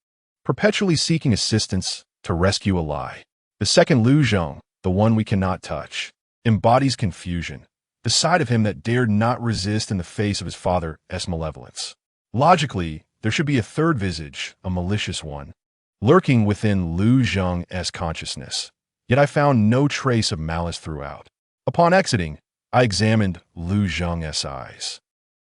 Speaker 1: perpetually seeking assistance to rescue a lie. The second Lu Zheng, the one we cannot touch, embodies confusion, the side of him that dared not resist in the face of his father's malevolence. Logically, there should be a third visage, a malicious one, lurking within Lu Zheng's consciousness. Yet I found no trace of malice throughout. Upon exiting, I examined Lu Zheng's eyes.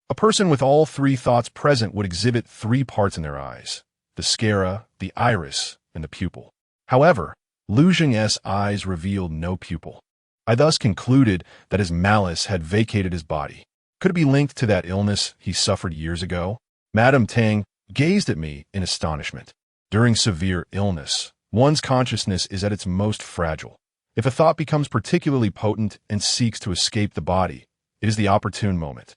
Speaker 1: A person with all three thoughts present would exhibit three parts in their eyes: the sclera, the iris, and the pupil. However, Lu Zheng's eyes revealed no pupil. I thus concluded that his malice had vacated his body. Could it be linked to that illness he suffered years ago? Madame Tang gazed at me in astonishment. During severe illness, one's consciousness is at its most fragile. If a thought becomes particularly potent and seeks to escape the body, it is the opportune moment.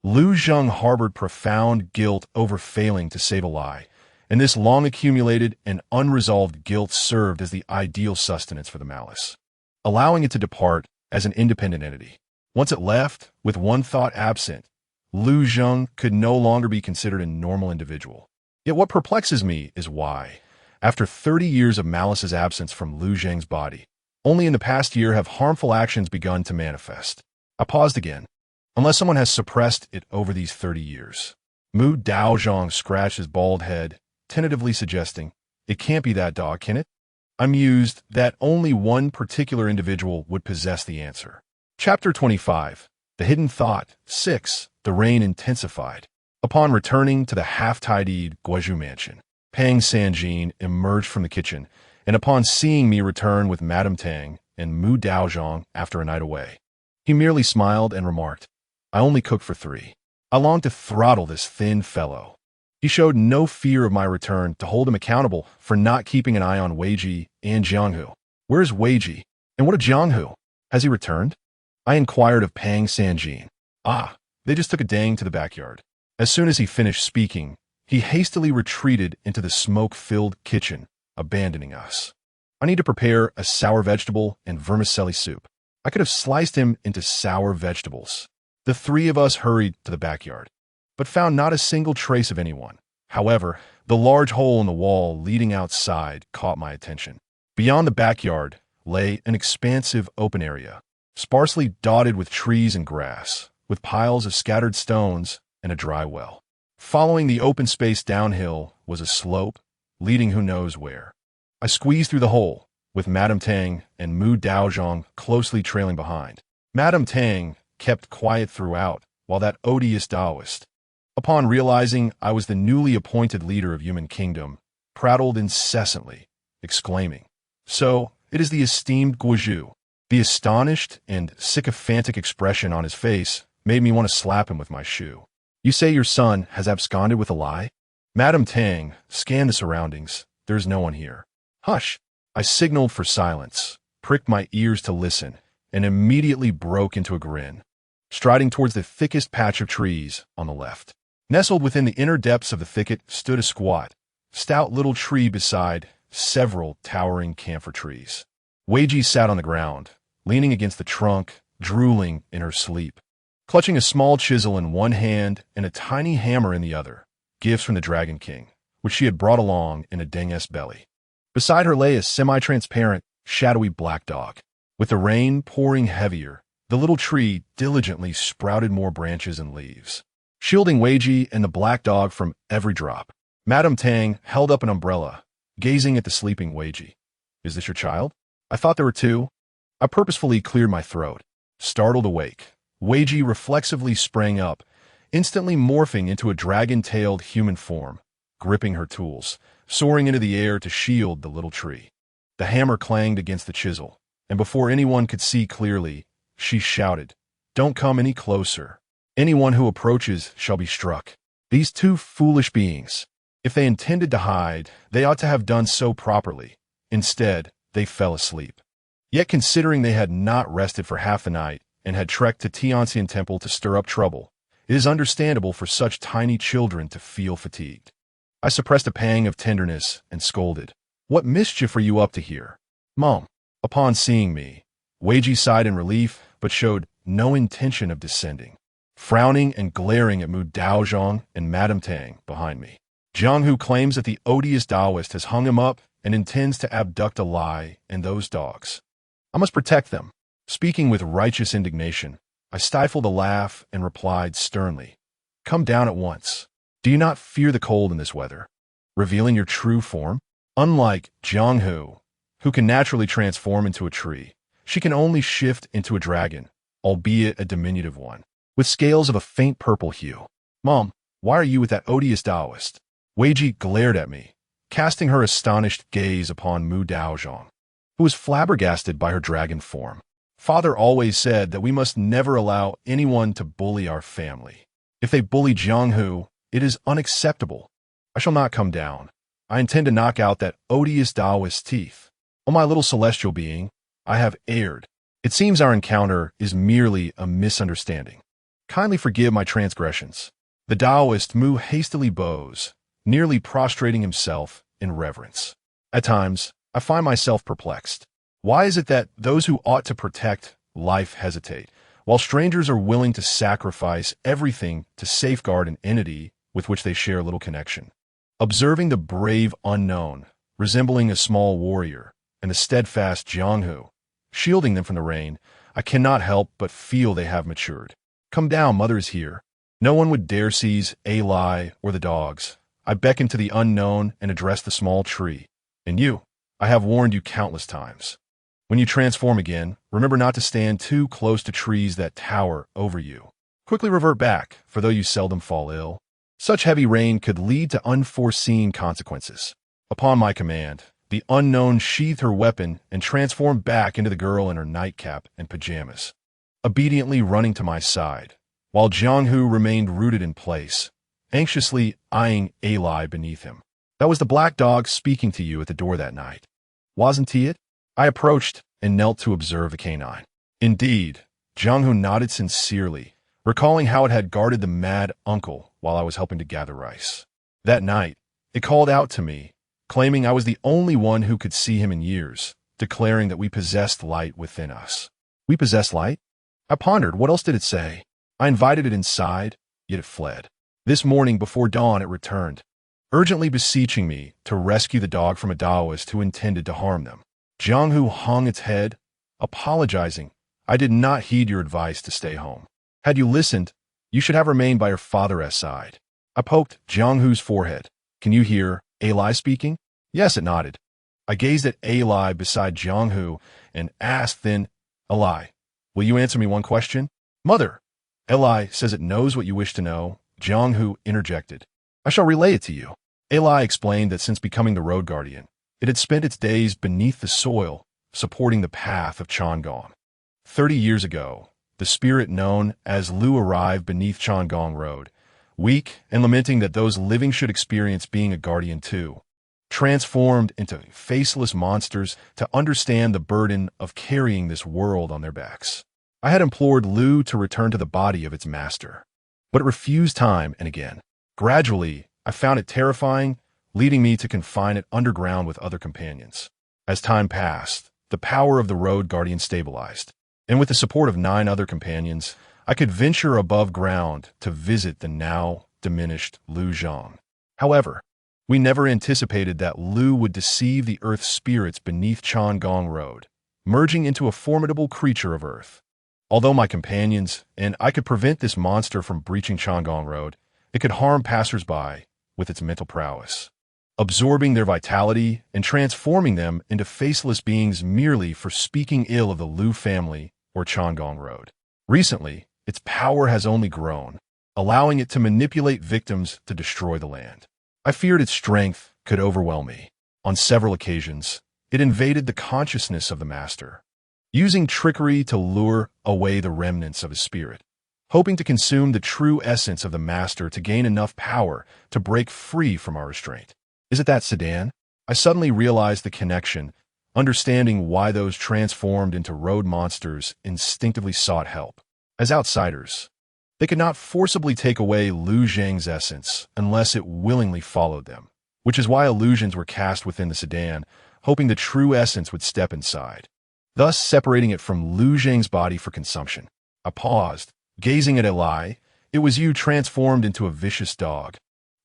Speaker 1: Lu Zheng harbored profound guilt over failing to save a lie, and this long-accumulated and unresolved guilt served as the ideal sustenance for the malice, allowing it to depart as an independent entity. Once it left, with one thought absent, Lu Zheng could no longer be considered a normal individual. Yet what perplexes me is why, after 30 years of malice's absence from Lu Zheng's body, only in the past year have harmful actions begun to manifest. I paused again. Unless someone has suppressed it over these 30 years. Mu Daozhong scratched his bald head, tentatively suggesting, it can't be that dog, can it? I mused that only one particular individual would possess the answer. Chapter 25. The Hidden Thought. 6. The rain intensified. Upon returning to the half-tidied Guizhou mansion, Pang Sanjin emerged from the kitchen, and upon seeing me return with Madame Tang and Mu Daozhong after a night away, he merely smiled and remarked, I only cooked for 3. I longed to throttle this thin fellow. He showed no fear of my return to hold him accountable for not keeping an eye on Weiji and Jianghu. Where is Weiji? And what of Jianghu? Has he returned? I inquired of Pang Sanjin. Ah, they just took a dang to the backyard. As soon as he finished speaking, he hastily retreated into the smoke-filled kitchen, abandoning us. I need to prepare a sour vegetable and vermicelli soup. I could have sliced him into sour vegetables. The three of us hurried to the backyard, but found not a single trace of anyone. However, the large hole in the wall leading outside caught my attention. Beyond the backyard lay an expansive open area, sparsely dotted with trees and grass, with piles of scattered stones and a dry well. Following the open space downhill was a slope, leading who knows where. I squeezed through the hole, with Madame Tang and Mu Daozhong closely trailing behind. Madame Tang kept quiet throughout, while that odious Taoist, upon realizing I was the newly appointed leader of Yumen Kingdom, prattled incessantly, exclaiming, "So, it is the esteemed Guozhu." The astonished and sycophantic expression on his face made me want to slap him with my shoe. "You say your son has absconded with a lie?" Madame Tang scanned the surroundings. "There's no one here." "Hush!" I signaled for silence, pricked my ears to listen, and immediately broke into a grin, striding towards the thickest patch of trees on the left. Nestled within the inner depths of the thicket stood a squat, stout little tree beside several towering camphor trees. Weiji sat on the ground, leaning against the trunk, drooling in her sleep, clutching a small chisel in one hand and a tiny hammer in the other, gifts from the Dragon King, which she had brought along in a Denges belly. Beside her lay a semi-transparent, shadowy black dog. With the rain pouring heavier, the little tree diligently sprouted more branches and leaves, shielding Weiji and the black dog from every drop. Madame Tang held up an umbrella, gazing at the sleeping Weiji. "Is this your child? I thought there were two." I purposefully cleared my throat. Startled awake, Weiji reflexively sprang up, instantly morphing into a dragon-tailed human form, gripping her tools, soaring into the air to shield the little tree. The hammer clanged against the chisel, and before anyone could see clearly, she shouted, "Don't come any closer. Anyone who approaches shall be struck." These two foolish beings, if they intended to hide, they ought to have done so properly. Instead, they fell asleep. Yet considering they had not rested for half the night and had trekked to Tianxian Temple to stir up trouble, it is understandable for such tiny children to feel fatigued. I suppressed a pang of tenderness and scolded, "What mischief are you up to here, Mom?" Upon seeing me, Weiji sighed in relief but showed no intention of descending, frowning and glaring at Mu Daozhong and Madame Tang behind me. "Jianghu claims that the odious Taoist has hung him up and intends to abduct a lie and those dogs. I must protect them." Speaking with righteous indignation, I stifled a laugh and replied sternly, "Come down at once. Do you not fear the cold in this weather?" Revealing your true form? Unlike Jianghu, who can naturally transform into a tree, she can only shift into a dragon, albeit a diminutive one, with scales of a faint purple hue. "Mom, why are you with that odious Taoist?" Weiji glared at me, casting her astonished gaze upon Mu Daozhong, who was flabbergasted by her dragon form. "Father always said that we must never allow anyone to bully our family. If they bully Jianghu, it is unacceptable. I shall not come down. I intend to knock out that odious Taoist's teeth. Oh, my little celestial being, I have erred. It seems our encounter is merely a misunderstanding. Kindly forgive my transgressions." The Taoist Mu hastily bows, nearly prostrating himself in reverence. At times, I find myself perplexed. Why is it that those who ought to protect life hesitate, while strangers are willing to sacrifice everything to safeguard an entity with which they share little connection? Observing the brave unknown, resembling a small warrior, and the steadfast Jianghu, shielding them from the rain, I cannot help but feel they have matured. "Come down, mother is here." No one would dare seize Eli or the dogs. I beckon to the unknown and address the small tree. "And you, I have warned you countless times. When you transform again, remember not to stand too close to trees that tower over you. Quickly revert back, for though you seldom fall ill, such heavy rain could lead to unforeseen consequences." Upon my command, the unknown sheathed her weapon and transformed back into the girl in her nightcap and pajamas, obediently running to my side, while Jianghu remained rooted in place, anxiously eyeing Eli beneath him. "That was the black dog speaking to you at the door that night, wasn't he it?" I approached and knelt to observe the canine. Indeed, Jianghu nodded sincerely, recalling how it had guarded the mad uncle while I was helping to gather rice. That night, it called out to me, claiming I was the only one who could see him in years, declaring that we possessed light within us. We possess light? I pondered, what else did it say? I invited it inside, yet it fled. This morning before dawn it returned, urgently beseeching me to rescue the dog from a Taoist who intended to harm them. Jianghu hung its head, apologizing. I did not heed your advice to stay home. Had you listened, you should have remained by your father's side. I poked Jianghu's forehead. Can you hear Eli speaking? Yes, it nodded. I gazed at Eli beside Jianghu and asked then, Eli, will you answer me one question? Mother, Eli says it knows what you wish to know. Jianghu interjected. I shall relay it to you. Eli explained that since becoming the road guardian, it had spent its days beneath the soil, supporting the path of Chang'an. 30 years ago, the spirit known as Lu arrived beneath Chang'an Road, weak and lamenting that those living should experience being a guardian too, transformed into faceless monsters to understand the burden of carrying this world on their backs. I had implored Lu to return to the body of its master, but it refused time and again. Gradually, I found it terrifying, leading me to confine it underground with other companions. As time passed, the power of the road guardian stabilized, and with the support of 9 other companions, I could venture above ground to visit the now diminished Lu Zhang. However, we never anticipated that Lu would deceive the earth spirits beneath Chang'an Road, merging into a formidable creature of earth. Although my companions and I could prevent this monster from breaching Chang'an Road, it could harm passers-by with its mental prowess, absorbing their vitality and transforming them into faceless beings merely for speaking ill of the Lu family or Chang'an Road. Recently, its power has only grown, allowing it to manipulate victims to destroy the land. I feared its strength could overwhelm me. On several occasions, it invaded the consciousness of the master, using trickery to lure away the remnants of his spirit, hoping to consume the true essence of the master to gain enough power to break free from our restraint. Is it that sedan? I suddenly realized the connection, understanding why those transformed into road monsters instinctively sought help. As outsiders, they could not forcibly take away Lu Zhang's essence unless it willingly followed them, which is why illusions were cast within the sedan, hoping the true essence would step inside, thus separating it from Lu Zhang's body for consumption. I paused, gazing at Eli. It was you transformed into a vicious dog,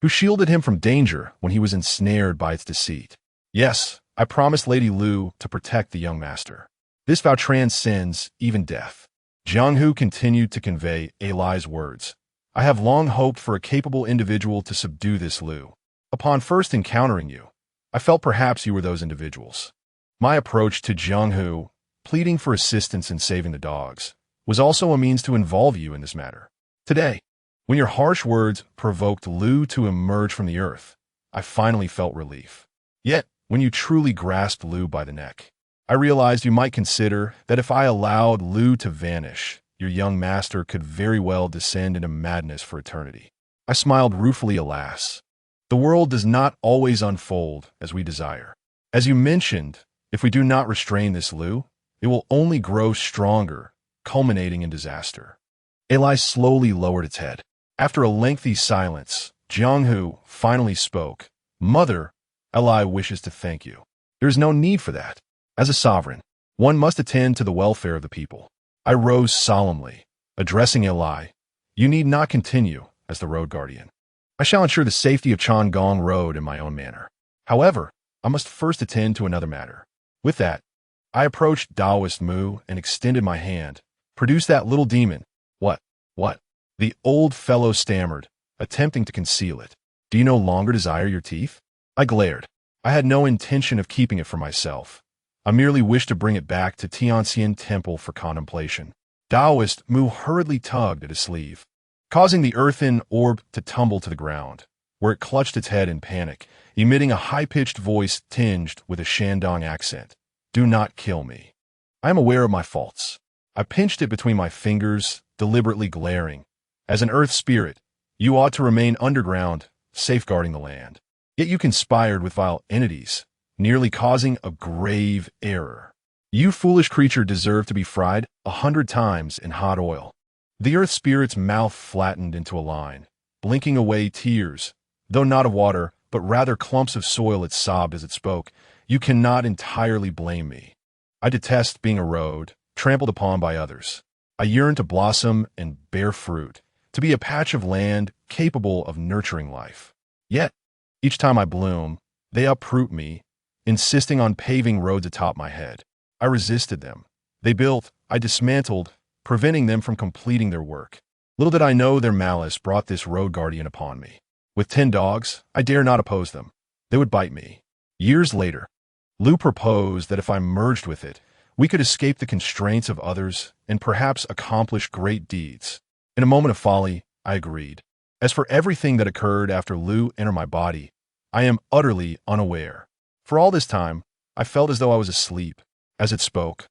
Speaker 1: who shielded him from danger when he was ensnared by its deceit. Yes, I promised Lady Lu to protect the young master. This vow transcends even death. Jianghu continued to convey Eli's words. I have long hoped for a capable individual to subdue this Lu. Upon first encountering you, I felt perhaps you were those individuals. My approach to Jianghu, pleading for assistance in saving the dogs, was also a means to involve you in this matter. Today, when your harsh words provoked Lu to emerge from the earth, I finally felt relief. Yet, when you truly grasped Lu by the neck, I realized you might consider that if I allowed Lu to vanish, your young master could very well descend into madness for eternity. I smiled ruefully, alas. The world does not always unfold as we desire. As you mentioned, if we do not restrain this Lu, it will only grow stronger, culminating in disaster. Eli slowly lowered its head. After a lengthy silence, Jianghu finally spoke. Mother, Eli wishes to thank you. There is no need for that. As a sovereign, one must attend to the welfare of the people. I rose solemnly, addressing Eli. You need not continue as the road guardian. I shall ensure the safety of Chang'an Road in my own manner. However, I must first attend to another matter. With that, I approached Taoist Mu and extended my hand. Produce that little demon. What? The old fellow stammered, attempting to conceal it. Do you no longer desire your teeth? I glared. I had no intention of keeping it for myself. I merely wished to bring it back to Tianxian Temple for contemplation. Taoist Mu hurriedly tugged at his sleeve, causing the earthen orb to tumble to the ground, where it clutched its head in panic, emitting a high-pitched voice tinged with a Shandong accent. Do not kill me. I am aware of my faults. I pinched it between my fingers, deliberately glaring. As an earth spirit, you ought to remain underground, safeguarding the land. Yet you conspired with vile entities, nearly causing a grave error. You foolish creature deserve to be fried 100 times in hot oil. The earth spirit's mouth flattened into a line, blinking away tears, though not of water, but rather clumps of soil. It sobbed as it spoke. You cannot entirely blame me. I detest being a road, trampled upon by others. I yearn to blossom and bear fruit, to be a patch of land capable of nurturing life. Yet, each time I bloom, they uproot me, insisting on paving roads atop my head. I resisted them. They built, I dismantled, preventing them from completing their work. Little did I know their malice brought this road guardian upon me. With 10 dogs, I dare not oppose them. They would bite me. Years later, Lu proposed that if I merged with it, we could escape the constraints of others and perhaps accomplish great deeds. In a moment of folly, I agreed. As for everything that occurred after Lu entered my body, I am utterly unaware. For all this time, I felt as though I was asleep. As it spoke,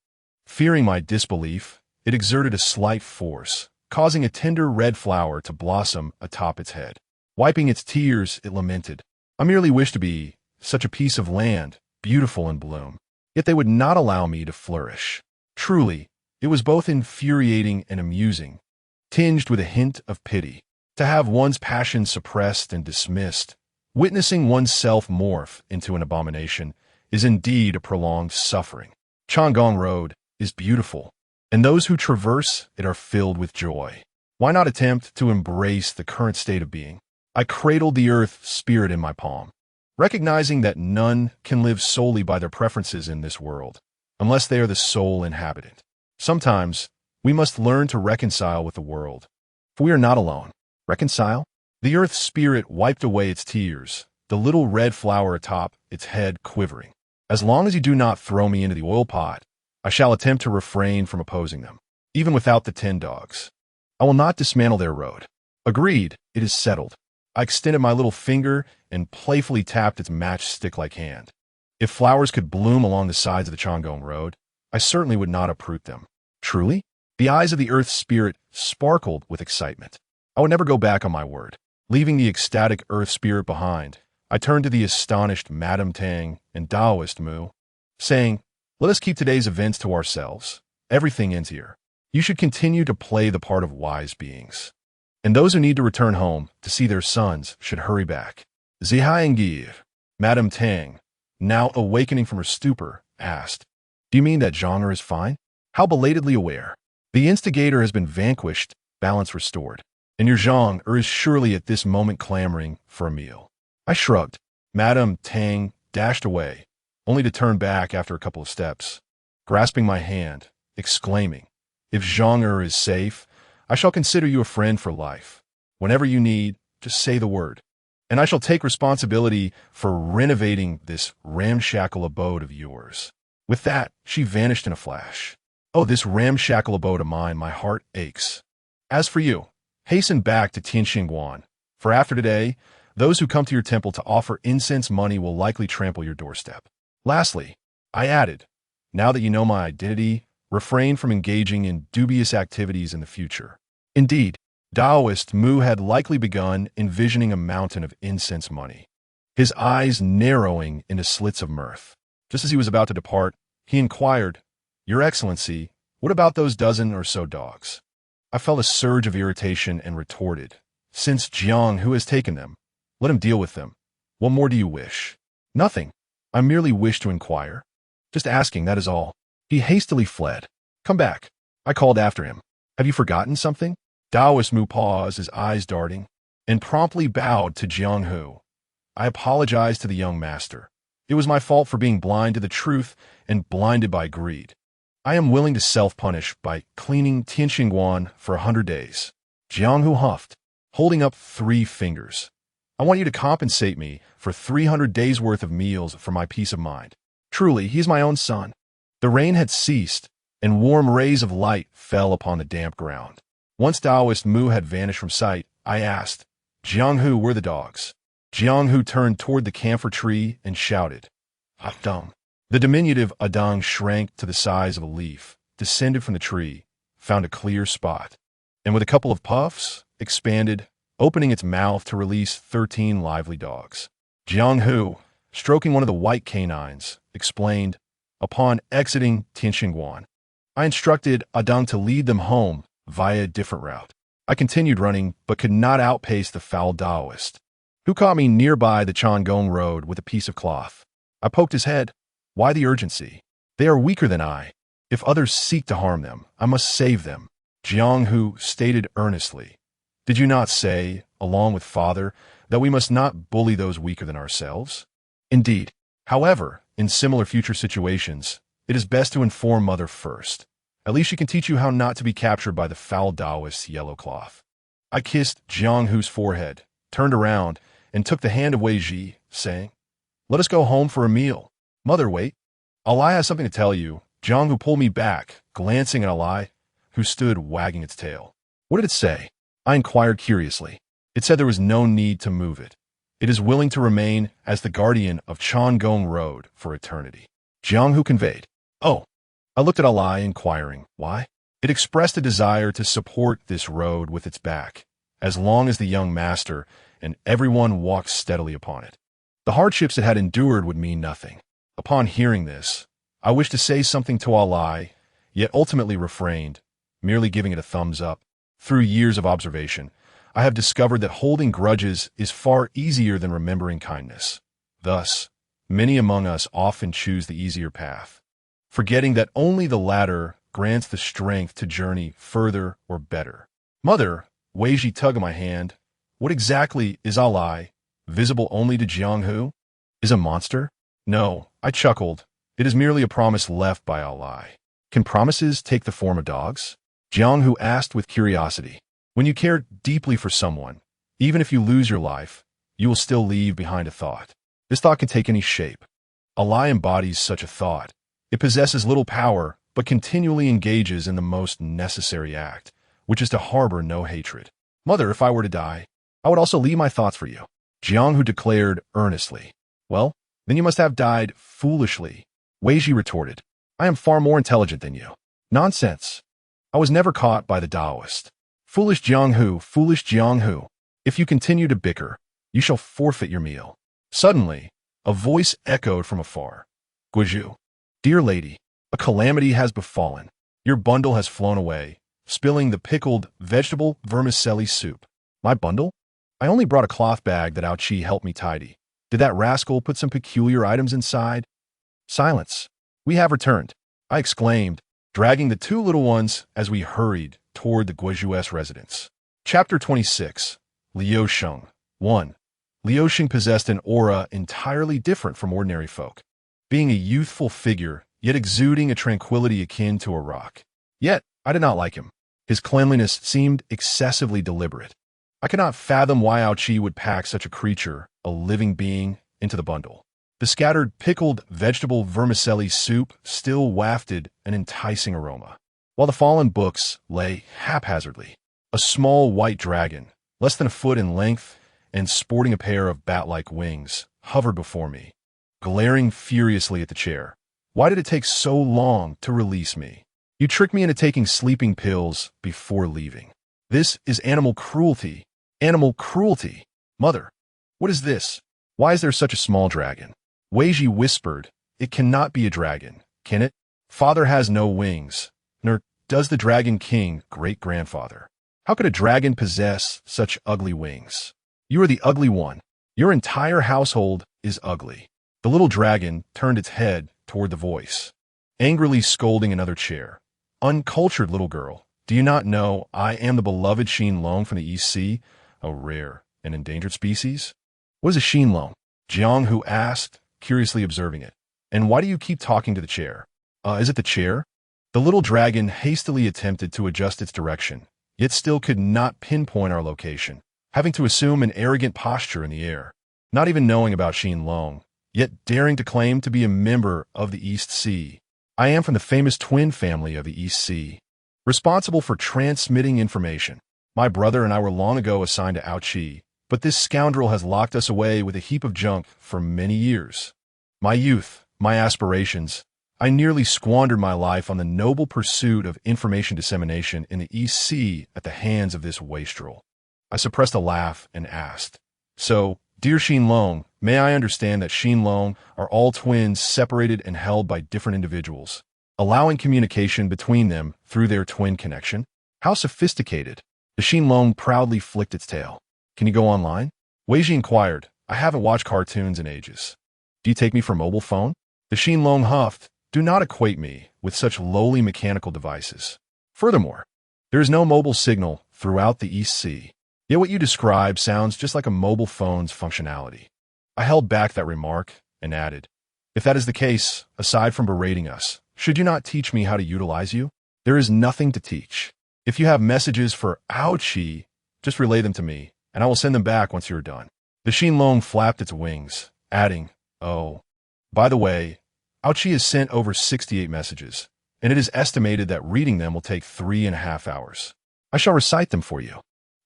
Speaker 1: fearing my disbelief, it exerted a slight force, causing a tender red flower to blossom atop its head. Wiping its tears, it lamented, "I merely wish to be such a piece of land, beautiful in bloom. Yet they would not allow me to flourish." Truly, it was both infuriating and amusing, tinged with a hint of pity. To have one's passion suppressed and dismissed, witnessing oneself morph into an abomination, is indeed a prolonged suffering. Changgong Road is beautiful, and those who traverse it are filled with joy. Why not attempt to embrace the current state of being? I cradled the earth spirit in my palm, recognizing that none can live solely by their preferences in this world, unless they are the sole inhabitant. Sometimes, we must learn to reconcile with the world, for we are not alone. Reconcile? The earth spirit wiped away its tears, the little red flower atop its head quivering. As long as you do not throw me into the oil pot, I shall attempt to refrain from opposing them, even without the 10 dogs. I will not dismantle their road. Agreed, it is settled. I extended my little finger and playfully tapped its matchstick-like hand. If flowers could bloom along the sides of the Changgong Road, I certainly would not uproot them. Truly? The eyes of the earth spirit sparkled with excitement. I would never go back on my word. Leaving the ecstatic earth spirit behind, I turned to the astonished Madame Tang and Taoist Mu, saying, "Let us keep today's events to ourselves. Everything ends here. You should continue to play the part of wise beings. And those who need to return home to see their sons should hurry back." Zihai Madame Tang, now awakening from her stupor, asked, "Do you mean that Zhang is fine?" How belatedly aware. The instigator has been vanquished, balance restored. And your Zhang is surely at this moment clamoring for a meal. I shrugged. Madame Tang dashed away, only to turn back after a couple of steps, grasping my hand, exclaiming, "If Zhang is safe, I shall consider you a friend for life. Whenever you need, just say the word, and I shall take responsibility for renovating this ramshackle abode of yours." With that, she vanished in a flash. Oh, this ramshackle abode of mine, my heart aches. As for you, hasten back to Tianxingguan, for after today, those who come to your temple to offer incense money will likely trample your doorstep. Lastly, I added, now that you know my identity, refrain from engaging in dubious activities in the future. Indeed, Taoist Mu had likely begun envisioning a mountain of incense money, his eyes narrowing into slits of mirth. Just as he was about to depart, he inquired, "Your Excellency, what about those dozen or so dogs?" I felt a surge of irritation and retorted, "Since Jiang, who has taken them, let him deal with them. What more do you wish?" "Nothing. I merely wish to inquire. Just asking, that is all." He hastily fled. "Come back," I called after him. "Have you forgotten something?" Taoist Mu paused, his eyes darting, and promptly bowed to Jiang Hu. I apologized to the young master. It was my fault for being blind to the truth and blinded by greed. I am willing to self-punish by cleaning Tianxingguan for 100 days. Jiang Hu huffed, holding up 3 fingers. "I want you to compensate me for 300 days' worth of meals for my peace of mind. Truly, he is my own son." The rain had ceased, and warm rays of light fell upon the damp ground. Once Taoist Mu had vanished from sight, I asked, "Jiang Hu, where are the dogs?" Jiang Hu turned toward the camphor tree and shouted, "Adang." The diminutive Adang shrank to the size of a leaf, descended from the tree, found a clear spot, and with a couple of puffs, expanded, opening its mouth to release 13 lively dogs. Jiang Hu, stroking one of the white canines, explained, "Upon exiting Tianxingguan, I instructed Adang to lead them home via a different route. I continued running, but could not outpace the foul Taoist, who caught me nearby the Changgong Road with a piece of cloth. I poked his head. Why the urgency? They are weaker than I. If others seek to harm them, I must save them. Jianghu stated earnestly. Did you not say, along with father, that we must not bully those weaker than ourselves? Indeed. However, in similar future situations, it is best to inform mother first. At least she can teach you how not to be captured by the foul Taoist's yellow cloth. I kissed Jianghu's forehead, turned around, and took the hand of Wei Ji, saying, Let us go home for a meal. Mother, wait. Alai has something to tell you. Jianghu pulled me back, glancing at Alai, who stood wagging its tail. What did it say? I inquired curiously. It said there was no need to move it. It is willing to remain as the guardian of Changong Road for eternity. Jianghu conveyed. Oh. I looked at Alai, inquiring, why? It expressed a desire to support this road with its back, as long as the young master and everyone walked steadily upon it. The hardships it had endured would mean nothing. Upon hearing this, I wished to say something to Alai, yet ultimately refrained, merely giving it a thumbs up. Through years of observation, I have discovered that holding grudges is far easier than remembering kindness. Thus, many among us often choose the easier path, forgetting that only the latter grants the strength to journey further or better. Mother, Wei Ji tugged my hand. What exactly is Alai, visible only to Jianghu? Is a monster? No, I chuckled. It is merely a promise left by Alai. Can promises take the form of dogs? Jianghu asked with curiosity. When you care deeply for someone, even if you lose your life, you will still leave behind a thought. This thought can take any shape. Alai embodies such a thought. It possesses little power, but continually engages in the most necessary act, which is to harbor no hatred. Mother, if I were to die, I would also leave my thoughts for you. Jianghu declared earnestly. Well, then you must have died foolishly. Wei Ji retorted. I am far more intelligent than you. Nonsense. I was never caught by the Taoist. Foolish Jianghu. If you continue to bicker, you shall forfeit your meal. Suddenly, a voice echoed from afar. Guizhu. Dear lady, a calamity has befallen. Your bundle has flown away, spilling the pickled vegetable vermicelli soup. My bundle? I only brought a cloth bag that Aoqi helped me tidy. Did that rascal put some peculiar items inside? Silence. We have returned, I exclaimed, dragging the two little ones as we hurried toward the Guizhu's residence. Chapter 26. Liu Sheng. 1. Liu Sheng possessed an aura entirely different from ordinary folk, being a youthful figure, yet exuding a tranquility akin to a rock. Yet, I did not like him. His cleanliness seemed excessively deliberate. I could not fathom why Aoqi would pack such a creature, a living being, into the bundle. The scattered pickled vegetable vermicelli soup still wafted an enticing aroma, while the fallen books lay haphazardly. A small white dragon, less than a foot in length and sporting a pair of bat-like wings, hovered before me, glaring furiously at the chair. Why did it take so long to release me? You tricked me into taking sleeping pills before leaving. This is animal cruelty. Animal cruelty. Mother, what is this? Why is there such a small dragon? Wei Ji whispered, It cannot be a dragon, can it? Father has no wings, nor does the Dragon King great-grandfather. How could a dragon possess such ugly wings? You are the ugly one. Your entire household is ugly. The little dragon turned its head toward the voice, angrily scolding another chair. Uncultured little girl, do you not know I am the beloved Xin Long from the East Sea, a rare and endangered species? What is a Xin Long? Jianghu asked, curiously observing it. And why do you keep talking to the chair? Is it the chair? The little dragon hastily attempted to adjust its direction, yet still could not pinpoint our location, having to assume an arrogant posture in the air. Not even knowing about Xin Long, yet daring to claim to be a member of the East Sea. I am from the famous twin family of the East Sea, responsible for transmitting information. My brother and I were long ago assigned to Aoqi, but this scoundrel has locked us away with a heap of junk for many years. My youth, my aspirations, I nearly squandered my life on the noble pursuit of information dissemination in the East Sea at the hands of this wastrel. I suppressed a laugh and asked, So, dear Xin Long, may I understand that Xin Long are all twins separated and held by different individuals, allowing communication between them through their twin connection? How sophisticated. The Xin Long proudly flicked its tail. Can you go online? Wei Ji inquired. I haven't watched cartoons in ages. Do you take me for mobile phone? The Xin Long huffed, Do not equate me with such lowly mechanical devices. Furthermore, there is no mobile signal throughout the East Sea. Yet what you describe sounds just like a mobile phone's functionality. I held back that remark and added, if that is the case, aside from berating us, should you not teach me how to utilize you? There is nothing to teach. If you have messages for Aoqi, just relay them to me, and I will send them back once you are done. The Xinlong flapped its wings, adding, oh, by the way, Aoqi has sent over 68 messages, and it is estimated that reading them will take 3.5 hours. I shall recite them for you.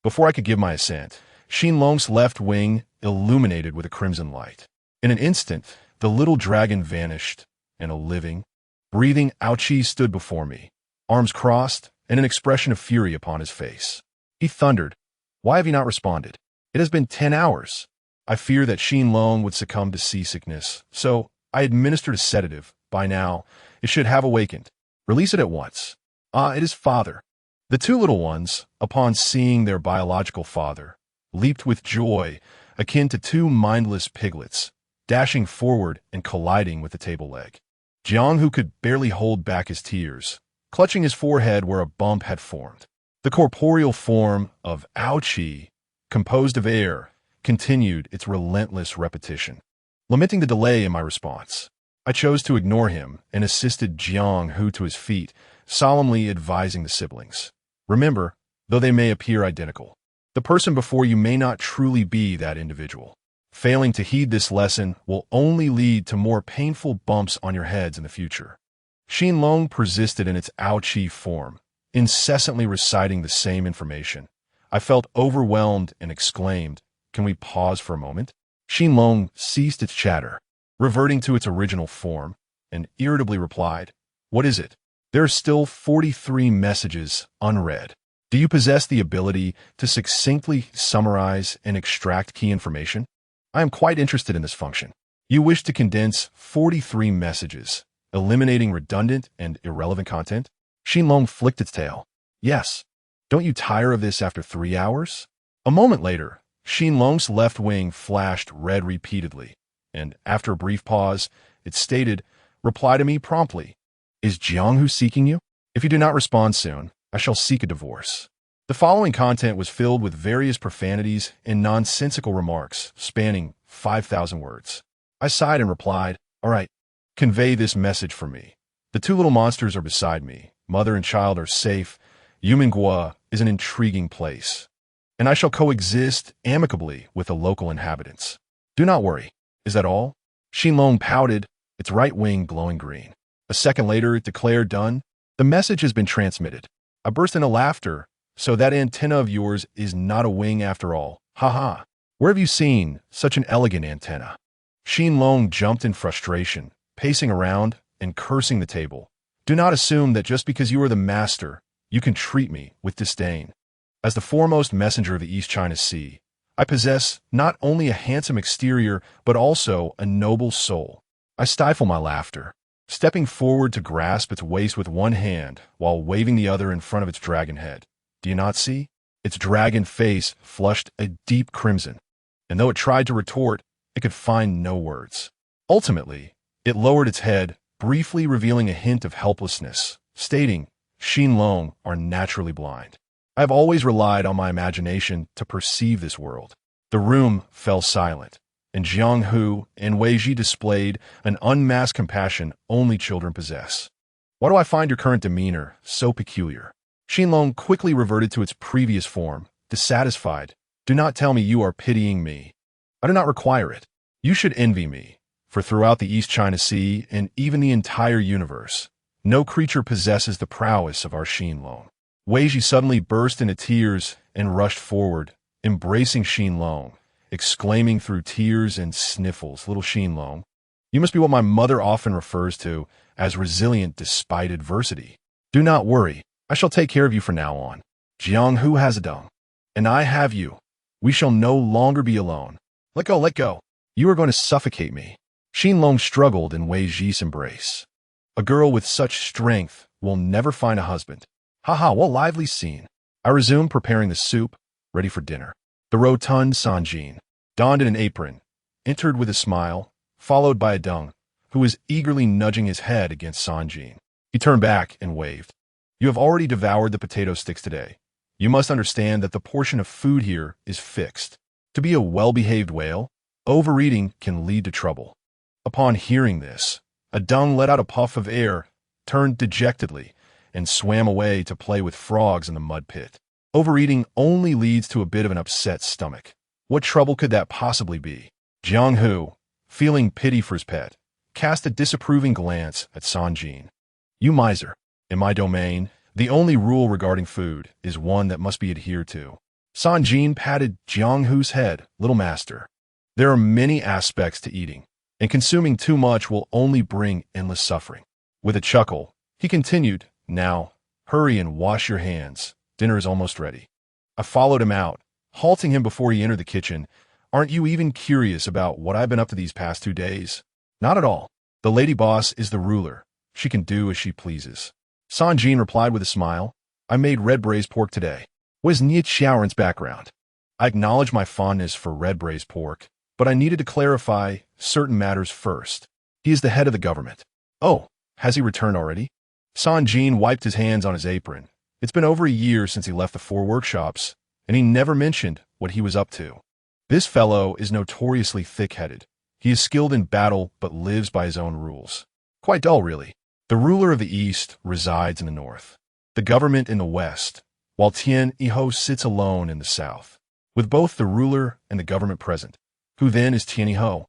Speaker 1: Before I could give my assent, Xinlong's left wing illuminated with a crimson light. In an instant, the little dragon vanished, and a living, breathing Aoqi stood before me, arms crossed and an expression of fury upon his face. He thundered, why have you not responded? It has been 10 hours. I fear that Xinlong would succumb to seasickness, so I administered a sedative. By now, it should have awakened. Release it at once. Ah, it is father. The two little ones, upon seeing their biological father, leaped with joy, akin to two mindless piglets, dashing forward and colliding with the table leg. Jiang, who could barely hold back his tears, clutching his forehead where a bump had formed. The corporeal form of Aoqi, composed of air, continued its relentless repetition. Lamenting the delay in my response, I chose to ignore him and assisted Jiang Hu to his feet, solemnly advising the siblings. Remember, though they may appear identical, the person before you may not truly be that individual. Failing to heed this lesson will only lead to more painful bumps on your heads in the future. Xinlong persisted in its Aoqi form, incessantly reciting the same information. I felt overwhelmed and exclaimed, can we pause for a moment? Xinlong ceased its chatter, reverting to its original form, and irritably replied, what is it? There are still 43 messages unread. Do you possess the ability to succinctly summarize and extract key information? I am quite interested in this function. You wish to condense 43 messages, eliminating redundant and irrelevant content? Xinlong flicked its tail. Yes. Don't you tire of this after 3 hours? A moment later, Xinlong's left wing flashed red repeatedly, and after a brief pause, it stated, reply to me promptly. Is Jianghu seeking you? If you do not respond soon, I shall seek a divorce. The following content was filled with various profanities and nonsensical remarks spanning 5,000 words. I sighed and replied, all right, convey this message for me. The two little monsters are beside me. Mother and child are safe. Yumengua is an intriguing place, and I shall coexist amicably with the local inhabitants. Do not worry. Is that all? Xinlong pouted, its right wing glowing green. A second later, it declared done. The message has been transmitted. I burst into laughter. So that antenna of yours is not a wing after all. Ha ha. Where have you seen such an elegant antenna? Xinlong jumped in frustration, pacing around and cursing the table. Do not assume that just because you are the master, you can treat me with disdain. As the foremost messenger of the East China Sea, I possess not only a handsome exterior, but also a noble soul. I stifle my laughter, stepping forward to grasp its waist with one hand while waving the other in front of its dragon head. Do you not see? Its dragon face flushed a deep crimson, and though it tried to retort, it could find no words. Ultimately, it lowered its head, briefly revealing a hint of helplessness, stating, Xinlong are naturally blind. I have always relied on my imagination to perceive this world. The room fell silent, and Jiang Hu and Wei Ji displayed an unmasked compassion only children possess. Why do I find your current demeanor so peculiar? Xinlong quickly reverted to its previous form, dissatisfied. Do not tell me you are pitying me. I do not require it. You should envy me, for throughout the East China Sea and even the entire universe, no creature possesses the prowess of our Xinlong. Wei Ji suddenly burst into tears and rushed forward, embracing Xinlong, exclaiming through tears and sniffles, little Xinlong, you must be what my mother often refers to as resilient despite adversity. Do not worry. I shall take care of you from now on. Jiang Hu has a dung, and I have you. We shall no longer be alone. Let go, let go. You are going to suffocate me. Xinlong struggled in Wei Ji's embrace. A girl with such strength will never find a husband. Haha, what lively scene. I resumed preparing the soup, ready for dinner. The rotund Sanjin, donned in an apron, entered with a smile, followed by a dung, who was eagerly nudging his head against Sanjin. He turned back and waved. You have already devoured the potato sticks today. You must understand that the portion of food here is fixed. To be a well-behaved whale, overeating can lead to trouble. Upon hearing this, Adung let out a puff of air, turned dejectedly, and swam away to play with frogs in the mud pit. Overeating only leads to a bit of an upset stomach. What trouble could that possibly be? Jiang Hu, feeling pity for his pet, cast a disapproving glance at Sanjin. You miser. In my domain, the only rule regarding food is one that must be adhered to. Sanjin patted Jiang Hu's head. Little master, there are many aspects to eating, and consuming too much will only bring endless suffering. With a chuckle, he continued, now, hurry and wash your hands. Dinner is almost ready. I followed him out, halting him before he entered the kitchen. Aren't you even curious about what I've been up to these past 2 days? Not at all. The lady boss is the ruler. She can do as she pleases. Sanjin replied with a smile. I made red braised pork today. What is Nie Xiaoren's background? I acknowledge my fondness for red braised pork, but I needed to clarify certain matters first. He is the head of the government. Oh, has he returned already? Sanjin wiped his hands on his apron. It's been over a year since he left the 4 workshops, and he never mentioned what he was up to. This fellow is notoriously thick-headed. He is skilled in battle but lives by his own rules. Quite dull, really. The ruler of the East resides in the north, the government in the west, while Tian Yiho sits alone in the south, with both the ruler and the government present. Who then is Tian Yiho?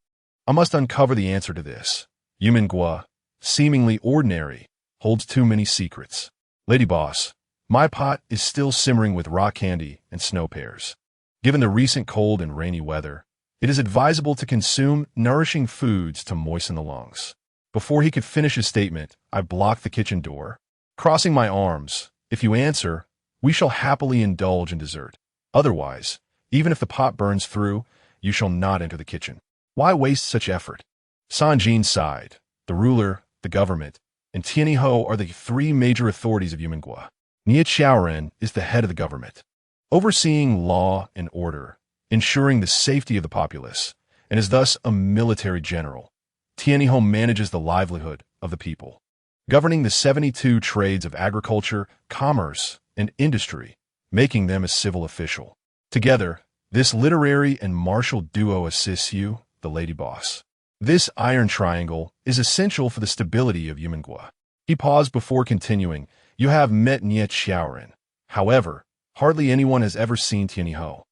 Speaker 1: I must uncover the answer to this. Yumen Gua, seemingly ordinary, holds too many secrets. Lady boss, my pot is still simmering with raw candy and snow pears. Given the recent cold and rainy weather, it is advisable to consume nourishing foods to moisten the lungs. Before he could finish his statement, I blocked the kitchen door, crossing my arms. If you answer, we shall happily indulge in dessert. Otherwise, even if the pot burns through, you shall not enter the kitchen. Why waste such effort? Sanjin sighed. The ruler, the government, and Tian Yiho are the 3 major authorities of Yumen Gua. Nie Xiaoren is the head of the government, overseeing law and order, ensuring the safety of the populace, and is thus a military general. Tian Yiho manages the livelihood of the people, governing the 72 trades of agriculture, commerce, and industry, making them a civil official. Together, this literary and martial duo assists you, the lady boss. This iron triangle is essential for the stability of Yumen Gua. He paused before continuing. You have met Nie Xiaoren. However, hardly anyone has ever seen Tian Yiho.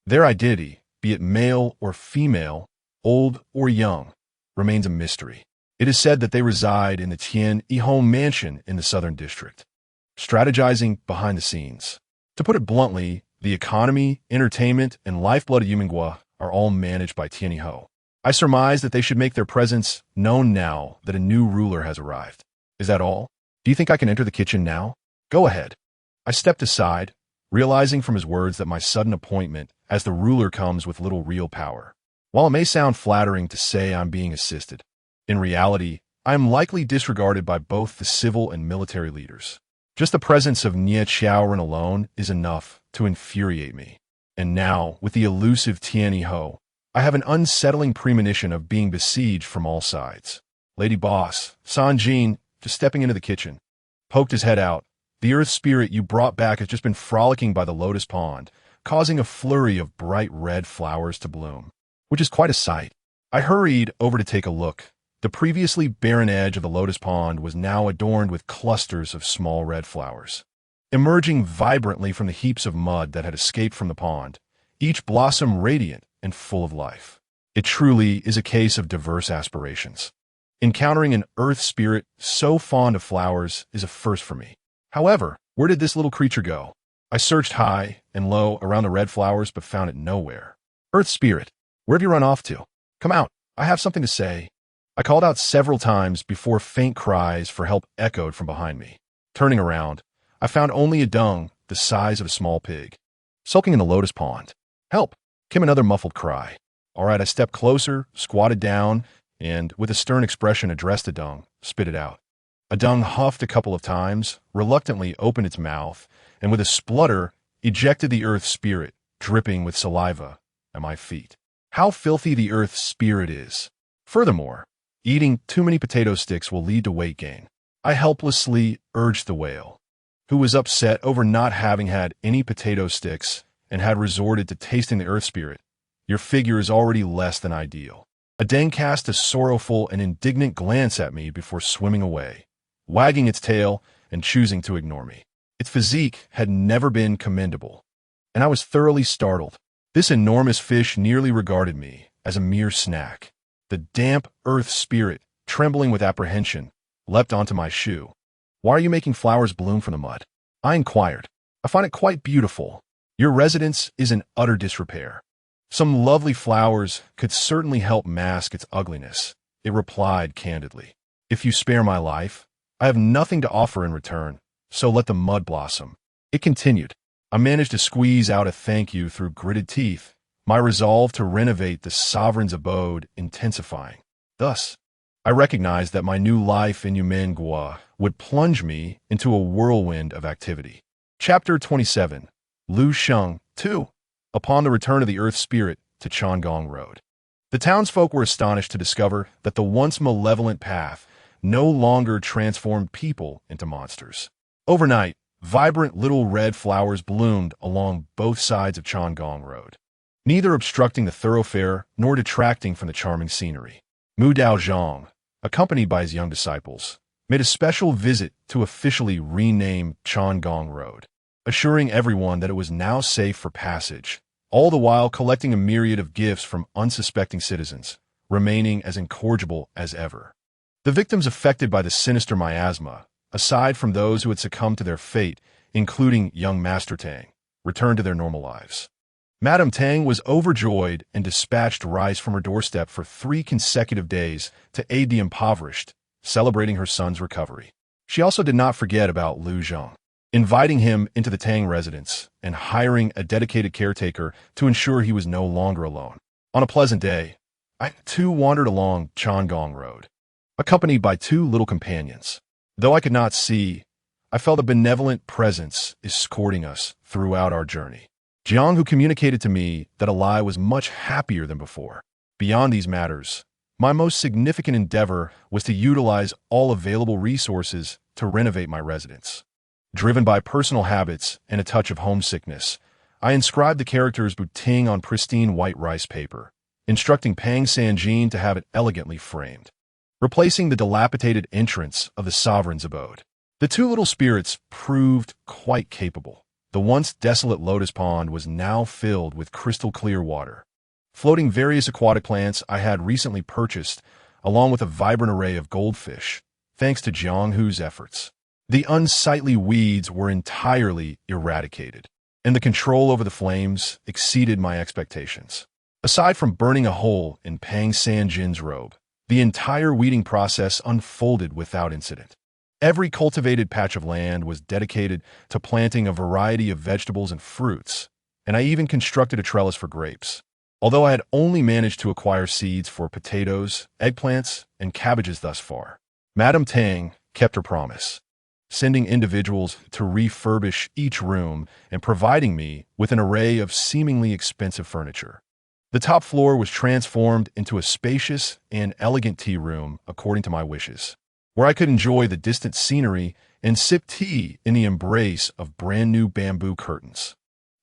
Speaker 1: Their identity, be it male or female, old or young, remains a mystery. It is said that they reside in the Tian Yiho mansion in the southern district, strategizing behind the scenes. To put it bluntly, the economy, entertainment, and lifeblood of Yumen Gua are all managed by Tian Yiho. I surmise that they should make their presence known now that a new ruler has arrived. Is that all? Do you think I can enter the kitchen now? Go ahead. I stepped aside, realizing from his words that my sudden appointment as the ruler comes with little real power. While it may sound flattering to say I'm being assisted, in reality, I am likely disregarded by both the civil and military leaders. Just the presence of Nie Xiaoren alone is enough to infuriate me. And now, with the elusive Tian Yiho, I have an unsettling premonition of being besieged from all sides. Lady boss, Sanjin, just stepping into the kitchen, poked his head out. The earth spirit you brought back has just been frolicking by the lotus pond, causing a flurry of bright red flowers to bloom, which is quite a sight. I hurried over to take a look. The previously barren edge of the lotus pond was now adorned with clusters of small red flowers, emerging vibrantly from the heaps of mud that had escaped from the pond, each blossom radiant and full of life. It truly is a case of diverse aspirations. Encountering an earth spirit so fond of flowers is a first for me. However, where did this little creature go? I searched high and low around the red flowers but found it nowhere. Earth spirit, where have you run off to? Come out, I have something to say. I called out several times before faint cries for help echoed from behind me. Turning around, I found only a dung the size of a small pig, sulking in the lotus pond. Help! Came another muffled cry. All right, I stepped closer, squatted down, and, with a stern expression, addressed the dung, spit it out. A dung huffed a couple of times, reluctantly opened its mouth, and with a splutter, ejected the earth spirit, dripping with saliva, at my feet. How filthy the earth spirit is! Furthermore, Eating too many potato sticks will lead to weight gain. I helplessly urged the whale, who was upset over not having had any potato sticks and had resorted to tasting the earth spirit. Your figure is already less than ideal. A dang cast a sorrowful and indignant glance at me before swimming away, wagging its tail and choosing to ignore me. Its physique had never been commendable, and I was thoroughly startled. This enormous fish nearly regarded me as a mere snack. The damp earth spirit, trembling with apprehension, leapt onto my shoe. "Why are you making flowers bloom from the mud?" I inquired. "I find it quite beautiful. Your residence is in utter disrepair. Some lovely flowers could certainly help mask its ugliness," it replied candidly. "If you spare my life, I have nothing to offer in return, so let the mud blossom." It continued. I managed to squeeze out a thank you through gritted teeth, my resolve to renovate the sovereign's abode intensifying. Thus, I recognized that my new life in Yumen would plunge me into a whirlwind of activity. Chapter 27. Lu Sheng 2. Upon the return of the Earth Spirit to Changong Road. The townsfolk were astonished to discover that the once malevolent path no longer transformed people into monsters. Overnight, vibrant little red flowers bloomed along both sides of Changong Road, neither obstructing the thoroughfare nor detracting from the charming scenery. Mu Daozhong, accompanied by his young disciples, made a special visit to officially rename Changong Road, assuring everyone that it was now safe for passage, all the while collecting a myriad of gifts from unsuspecting citizens, remaining as incorrigible as ever. The victims affected by the sinister miasma, aside from those who had succumbed to their fate, including young Master Tang, returned to their normal lives. Madame Tang was overjoyed and dispatched rice from her doorstep for 3 consecutive days to aid the impoverished, celebrating her son's recovery. She also did not forget about Lu Zhong, inviting him into the Tang residence and hiring a dedicated caretaker to ensure he was no longer alone. On a pleasant day, I too wandered along Changong Road, accompanied by 2 little companions. Though I could not see, I felt a benevolent presence escorting us throughout our journey. Jiang, who communicated to me that Alai was much happier than before. Beyond these matters, my most significant endeavor was to utilize all available resources to renovate my residence. Driven by personal habits and a touch of homesickness, I inscribed the characters Buting on pristine white rice paper, instructing Pang Sanjin to have it elegantly framed, replacing the dilapidated entrance of the sovereign's abode. The 2 little spirits proved quite capable. The once desolate lotus pond was now filled with crystal-clear water, floating various aquatic plants I had recently purchased, along with a vibrant array of goldfish, thanks to Jiang Hu's efforts. The unsightly weeds were entirely eradicated, and the control over the flames exceeded my expectations. Aside from burning a hole in Pang Sanjin's robe, the entire weeding process unfolded without incident. Every cultivated patch of land was dedicated to planting a variety of vegetables and fruits, and I even constructed a trellis for grapes. Although I had only managed to acquire seeds for potatoes, eggplants, and cabbages thus far, Madame Tang kept her promise, sending individuals to refurbish each room and providing me with an array of seemingly expensive furniture. The top floor was transformed into a spacious and elegant tea room according to my wishes, where I could enjoy the distant scenery and sip tea in the embrace of brand new bamboo curtains.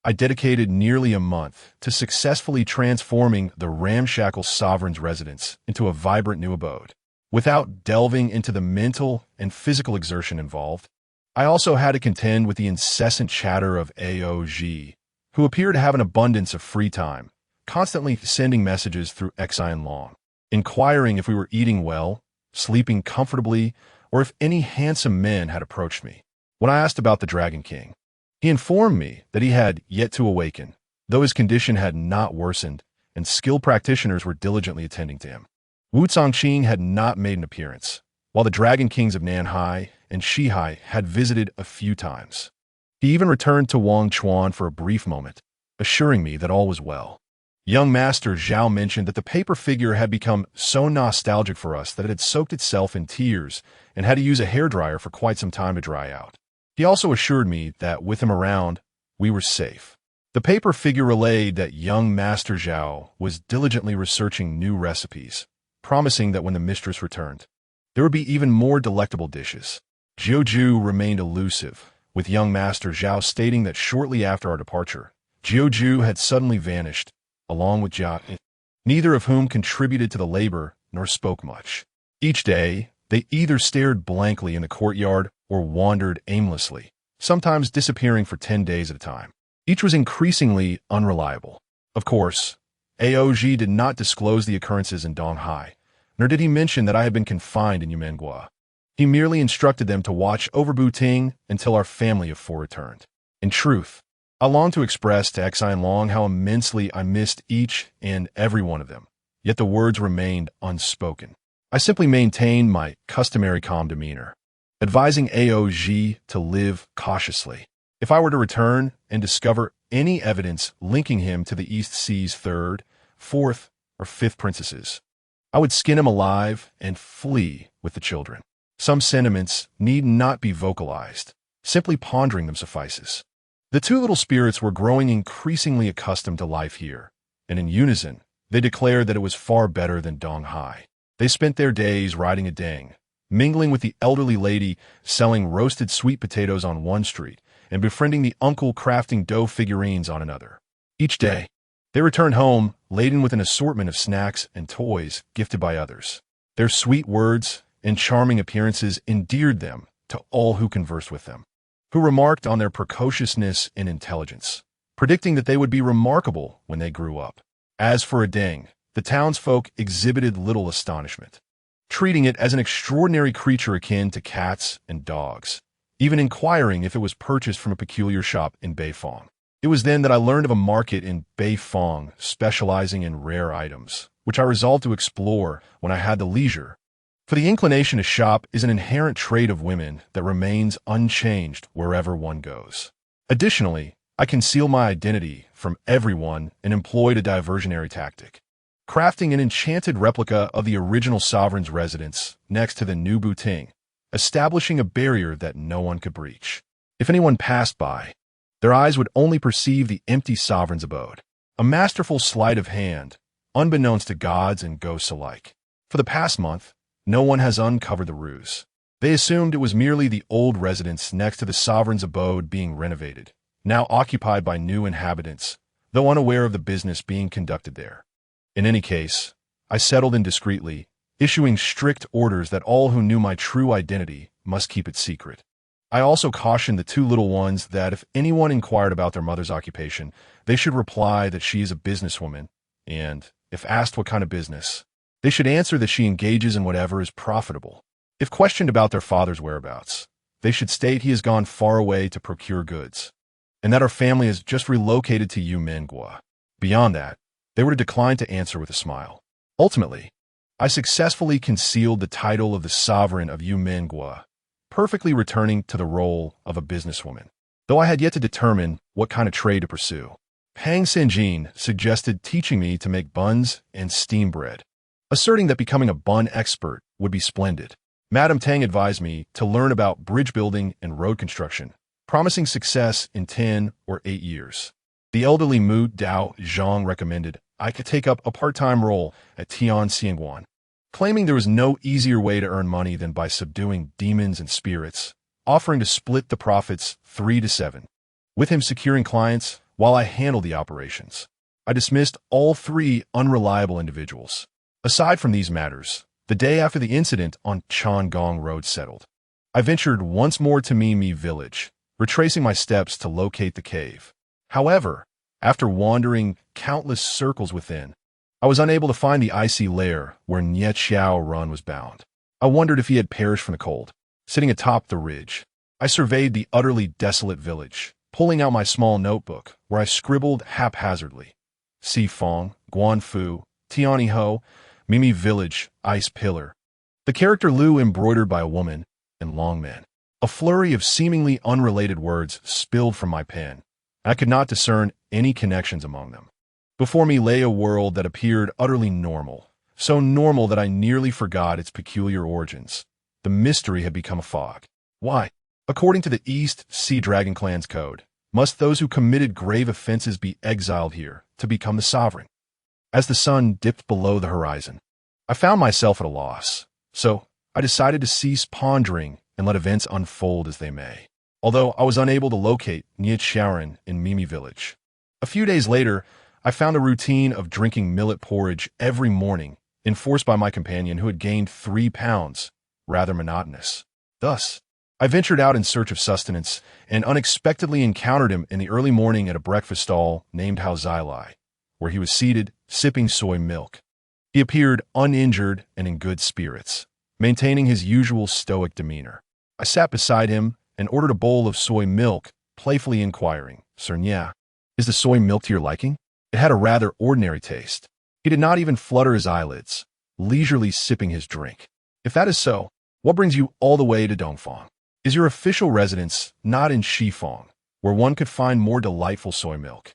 Speaker 1: I dedicated nearly a month to successfully transforming the ramshackle sovereign's residence into a vibrant new abode. Without delving into the mental and physical exertion involved, I also had to contend with the incessant chatter of AOG, who appeared to have an abundance of free time, constantly sending messages through exiled, inquiring if we were eating well, sleeping comfortably, or if any handsome men had approached me. When I asked about the Dragon King, he informed me that he had yet to awaken, though his condition had not worsened, and skilled practitioners were diligently attending to him. Wu Zongqing had not made an appearance, while the Dragon Kings of Nanhai and Shihai had visited a few times. He even returned to Wang Chuan for a brief moment, assuring me that all was well. Young Master Zhao mentioned that the paper figure had become so nostalgic for us that it had soaked itself in tears and had to use a hairdryer for quite some time to dry out. He also assured me that with him around, we were safe. The paper figure relayed that young Master Zhao was diligently researching new recipes, promising that when the mistress returned, there would be even more delectable dishes. Jiuju remained elusive, with young master Zhao stating that shortly after our departure, Jiuju had suddenly vanished, along with Jia, neither of whom contributed to the labor nor spoke much. Each day, they either stared blankly in the courtyard or wandered aimlessly, sometimes disappearing for 10 days at a time. Each was increasingly unreliable. Of course, Aoji did not disclose the occurrences in Donghai, nor did he mention that I had been confined in Yumen. He merely instructed them to watch over Buting until our family of four returned. In truth, I longed to express to Exine Long how immensely I missed each and every one of them, yet the words remained unspoken. I simply maintained my customary calm demeanor, advising Aoji to live cautiously. If I were to return and discover any evidence linking him to the East Sea's third, fourth, or fifth princesses, I would skin him alive and flee with the children. Some sentiments need not be vocalized. Simply pondering them suffices. The two little spirits were growing increasingly accustomed to life here, and in unison, they declared that it was far better than Donghai. They spent their days riding a dang, mingling with the elderly lady selling roasted sweet potatoes on one street, and befriending the uncle crafting dough figurines on another. Each day, they returned home laden with an assortment of snacks and toys gifted by others. Their sweet words and charming appearances endeared them to all who conversed with them, who remarked on their precociousness and intelligence, predicting that they would be remarkable when they grew up. As for a dang, the townsfolk exhibited little astonishment, treating it as an extraordinary creature akin to cats and dogs, even inquiring if it was purchased from a peculiar shop in Beifong. It was then that I learned of a market in Beifong specializing in rare items, which I resolved to explore when I had the leisure. For the inclination to shop is an inherent trait of women that remains unchanged wherever one goes. Additionally, I concealed my identity from everyone and employed a diversionary tactic, crafting an enchanted replica of the original sovereign's residence next to the new Buting, establishing a barrier that no one could breach. If anyone passed by, their eyes would only perceive the empty sovereign's abode. A masterful sleight of hand, unbeknownst to gods and ghosts alike. For the past month, no one has uncovered the ruse. They assumed it was merely the old residence next to the sovereign's abode being renovated, now occupied by new inhabitants, though unaware of the business being conducted there. In any case, I settled in discreetly, issuing strict orders that all who knew my true identity must keep it secret. I also cautioned the two little ones that if anyone inquired about their mother's occupation, they should reply that she is a businesswoman, and, if asked what kind of business, they should answer that she engages in whatever is profitable. If questioned about their father's whereabouts, they should state he has gone far away to procure goods, and that our family has just relocated to Yumen. Beyond that, they were to decline to answer with a smile. Ultimately, I successfully concealed the title of the sovereign of Yumen, perfectly returning to the role of a businesswoman, though I had yet to determine what kind of trade to pursue. Pang Senjin suggested teaching me to make buns and steam bread, asserting that becoming a bun expert would be splendid. Madame Tang advised me to learn about bridge building and road construction, promising success in 10 or 8 years. The elderly Mu Dao Zhang recommended I could take up a part-time role at Tian Xiangguan, claiming there was no easier way to earn money than by subduing demons and spirits, offering to split the profits 3 to 7, with him securing clients while I handled the operations. I dismissed all 3 unreliable individuals. Aside from these matters, the day after the incident on Changong Road settled, I ventured once more to Mimi village, retracing my steps to locate the cave. However, after wandering countless circles within, I was unable to find the icy lair where Nye Xiao Run was bound. I wondered if he had perished from the cold. Sitting atop the ridge, I surveyed the utterly desolate village, pulling out my small notebook where I scribbled haphazardly. Si Fong, Guanfu, Tianhe, Mimi Village, Ice Pillar. The character Lu embroidered by a woman, and long men. A flurry of seemingly unrelated words spilled from my pen. I could not discern any connections among them. Before me lay a world that appeared utterly normal, so normal that I nearly forgot its peculiar origins. The mystery had become a fog. Why? According to the East Sea Dragon Clan's code, must those who committed grave offenses be exiled here to become the sovereign? As the sun dipped below the horizon, I found myself at a loss, so I decided to cease pondering and let events unfold as they may. Although I was unable to locate Niet Sharon in Mimi village. A few days later, I found a routine of drinking millet porridge every morning, enforced by my companion who had gained 3 pounds, rather monotonous. Thus, I ventured out in search of sustenance and unexpectedly encountered him in the early morning at a breakfast stall named Hauzilai, where he was seated, sipping soy milk. He appeared uninjured and in good spirits, maintaining his usual stoic demeanor. I sat beside him and ordered a bowl of soy milk, playfully inquiring, "Sernya, is the soy milk to your liking?" It had a rather ordinary taste. He did not even flutter his eyelids, leisurely sipping his drink. "If that is so, what brings you all the way to Dongfang? Is your official residence not in Shifeng, where one could find more delightful soy milk?"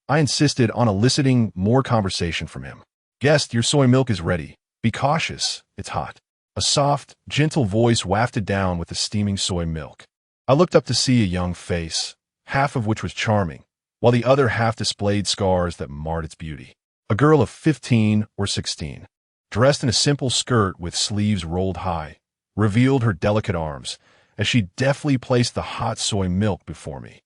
Speaker 1: I insisted on eliciting more conversation from him. "Guest, your soy milk is ready. Be cautious, it's hot." A soft, gentle voice wafted down with the steaming soy milk. I looked up to see a young face, half of which was charming, while the other half displayed scars that marred its beauty. A girl of 15 or 16, dressed in a simple skirt with sleeves rolled high, revealed her delicate arms as she deftly placed the hot soy milk before me.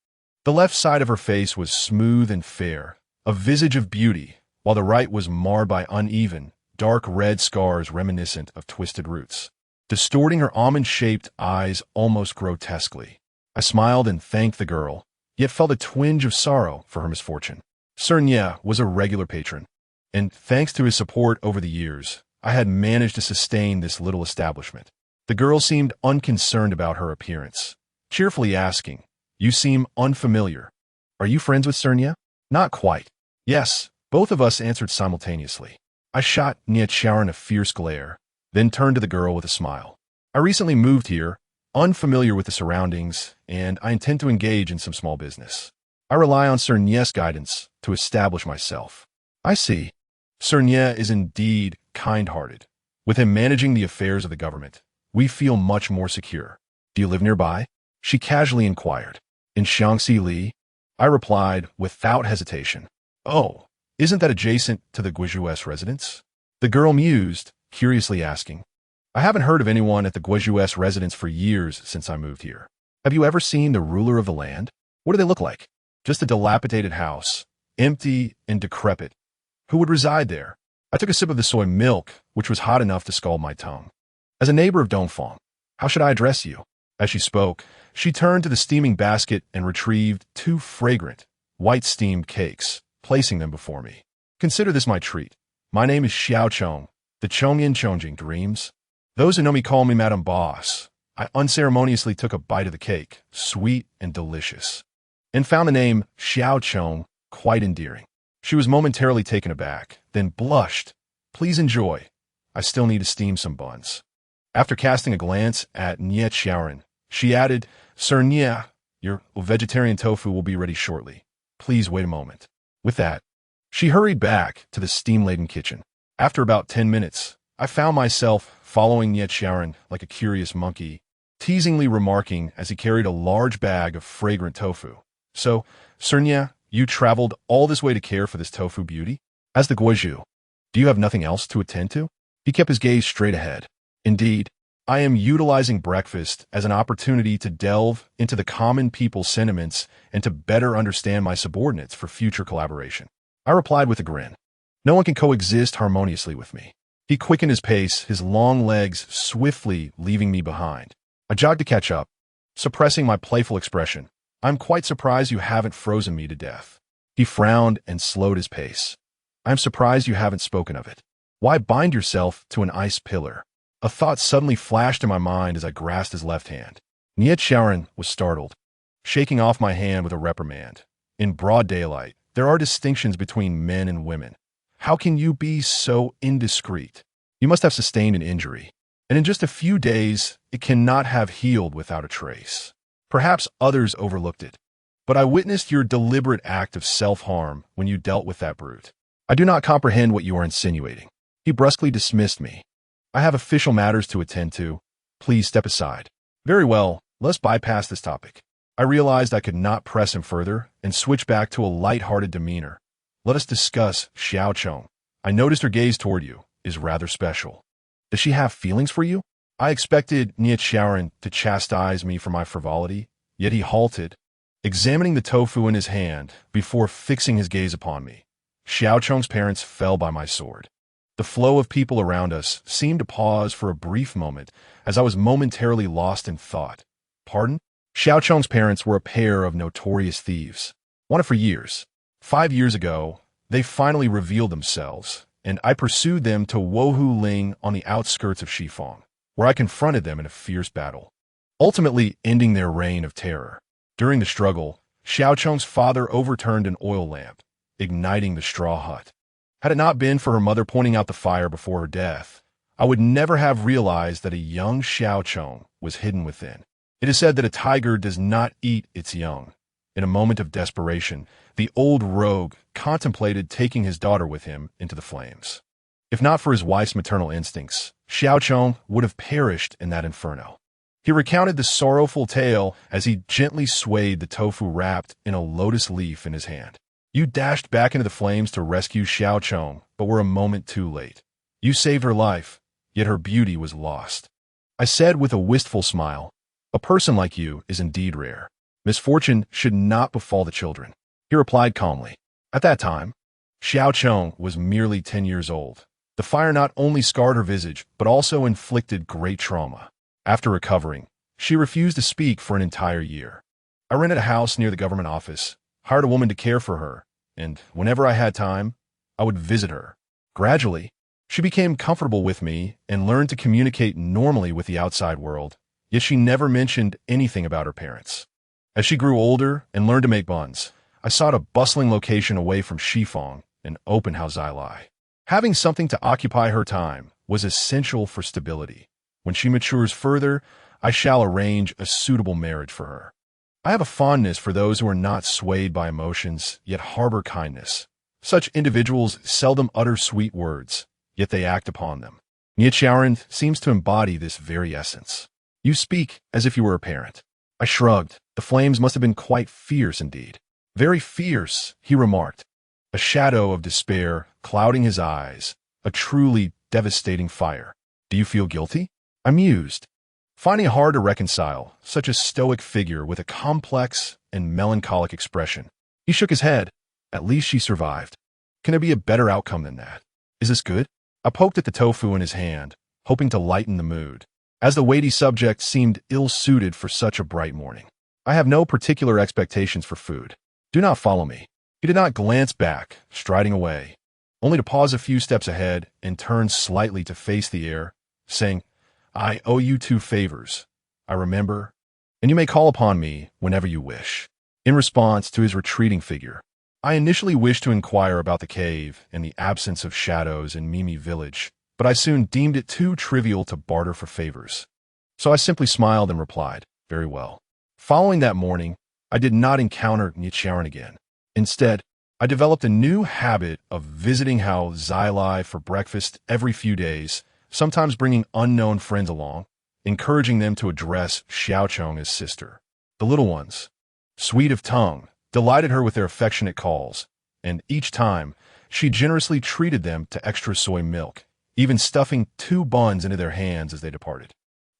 Speaker 1: The left side of her face was smooth and fair, a visage of beauty, while the right was marred by uneven, dark red scars reminiscent of twisted roots, distorting her almond-shaped eyes almost grotesquely. I smiled and thanked the girl, yet felt a twinge of sorrow for her misfortune. Sernya was a regular patron, and thanks to his support over the years, I had managed to sustain this little establishment. The girl seemed unconcerned about her appearance, cheerfully asking, "You seem unfamiliar. Are you friends with Sernya?" "Not quite." "Yes," both of us answered simultaneously. I shot Niet Sharon a fierce glare, then turned to the girl with a smile. "I recently moved here, unfamiliar with the surroundings, and I intend to engage in some small business. I rely on Sernya's guidance to establish myself." "I see." Sernya is indeed kind-hearted. With him managing the affairs of the government, we feel much more secure. "Do you live nearby?" she casually inquired. "In Shaanxi Li?" I replied without hesitation. "Oh, isn't that adjacent to the Guizhu's residence?" The girl mused, curiously asking, "I haven't heard of anyone at the Guizhu's residence for years since I moved here. Have you ever seen the ruler of the land? What do they look like?" "Just a dilapidated house, empty and decrepit. Who would reside there?" I took a sip of the soy milk, which was hot enough to scald my tongue. "As a neighbor of Dongfang, how should I address you?" As she spoke, she turned to the steaming basket and retrieved 2 fragrant, white-steamed cakes, placing them before me. "Consider this my treat. My name is Xiao Chong, the Chongyin Chongjing Dreams. Those who know me call me Madam Boss." I unceremoniously took a bite of the cake, sweet and delicious, and found the name Xiao Chong quite endearing. She was momentarily taken aback, then blushed. "Please enjoy. I still need to steam some buns." After casting a glance at Niet Sharon, she added, "Sernya, your vegetarian tofu will be ready shortly. Please wait a moment." With that, she hurried back to the steam-laden kitchen. After about 10 minutes, I found myself following Niet Sharon like a curious monkey, teasingly remarking as he carried a large bag of fragrant tofu, "So, Sernya, you traveled all this way to care for this tofu beauty? As the Guizhu, do you have nothing else to attend to?" He kept his gaze straight ahead. "Indeed, I am utilizing breakfast as an opportunity to delve into the common people's sentiments and to better understand my subordinates for future collaboration." I replied with a grin. "No one can coexist harmoniously with me." He quickened his pace, his long legs swiftly leaving me behind. I jogged to catch up, suppressing my playful expression. "I'm quite surprised you haven't frozen me to death." He frowned and slowed his pace. "I'm surprised you haven't spoken of it. Why bind yourself to an ice pillar?" A thought suddenly flashed in my mind as I grasped his left hand. Niet Sharon was startled, shaking off my hand with a reprimand. "In broad daylight, there are distinctions between men and women. How can you be so indiscreet? You must have sustained an injury, and in just a few days, it cannot have healed without a trace. Perhaps others overlooked it, but I witnessed your deliberate act of self-harm when you dealt with that brute. I do not comprehend what you are insinuating." He brusquely dismissed me. "I have official matters to attend to. Please step aside." "Very well, let's bypass this topic." I realized I could not press him further and switched back to a light-hearted demeanor. "Let us discuss Xiao Chong. I noticed her gaze toward you, is rather special. Does she have feelings for you? I expected Nichiren to chastise me for my frivolity, yet he halted, examining the tofu in his hand before fixing his gaze upon me. Xiaocheng's parents fell by my sword. The flow of people around us seemed to pause for a brief moment as I was momentarily lost in thought. Pardon? Xiaocheng's parents were a pair of notorious thieves. Wanted for years. 5 years ago, they finally revealed themselves, and I pursued them to Wohu Ling on the outskirts of Shifeng, where I confronted them in a fierce battle, ultimately ending their reign of terror. During the struggle, Xiaocheng's father overturned an oil lamp, igniting the straw hut. Had it not been for her mother pointing out the fire before her death, I would never have realized that a young Xiaocheng was hidden within. It is said that a tiger does not eat its young. In a moment of desperation, the old rogue contemplated taking his daughter with him into the flames. If not for his wife's maternal instincts, Xiaocheng would have perished in that inferno. He recounted the sorrowful tale as he gently swayed the tofu wrapped in a lotus leaf in his hand. You dashed back into the flames to rescue Xiaocheng, but were a moment too late. You saved her life, yet her beauty was lost. I said with a wistful smile, "A person like you is indeed rare. Misfortune should not befall the children." He replied calmly. At that time, Xiaocheng was merely 10 years old. The fire not only scarred her visage, but also inflicted great trauma. After recovering, she refused to speak for an entire year. I rented a house near the government office, hired a woman to care for her, and whenever I had time, I would visit her. Gradually, she became comfortable with me and learned to communicate normally with the outside world, yet she never mentioned anything about her parents. As she grew older and learned to make buns, I sought a bustling location away from Shifeng and open house Zilai. Having something to occupy her time was essential for stability. When she matures further, I shall arrange a suitable marriage for her. I have a fondness for those who are not swayed by emotions, yet harbor kindness. Such individuals seldom utter sweet words, yet they act upon them. Nichiren seems to embody this very essence. You speak as if you were a parent. I shrugged. The flames must have been quite fierce indeed. Very fierce, he remarked, a shadow of despair clouding his eyes, a truly devastating fire. Do you feel guilty? I mused, finding it hard to reconcile such a stoic figure with a complex and melancholic expression. He shook his head. At least she survived. Can there be a better outcome than that? Is this good? I poked at the tofu in his hand, hoping to lighten the mood, as the weighty subject seemed ill-suited for such a bright morning. I have no particular expectations for food. Do not follow me. He did not glance back, striding away, only to pause a few steps ahead and turn slightly to face the air, saying, "I owe you 2 favors. I remember, and you may call upon me whenever you wish." In response to his retreating figure, I initially wished to inquire about the cave and the absence of shadows in Mimi village, but I soon deemed it too trivial to barter for favors. So I simply smiled and replied, "Very well." Following that morning, I did not encounter Nichiren again. Instead, I developed a new habit of visiting house Zilai for breakfast every few days, sometimes bringing unknown friends along, encouraging them to address Xiaocheng as sister. The little ones, sweet of tongue, delighted her with their affectionate calls, and each time, she generously treated them to extra soy milk, even stuffing 2 buns into their hands as they departed.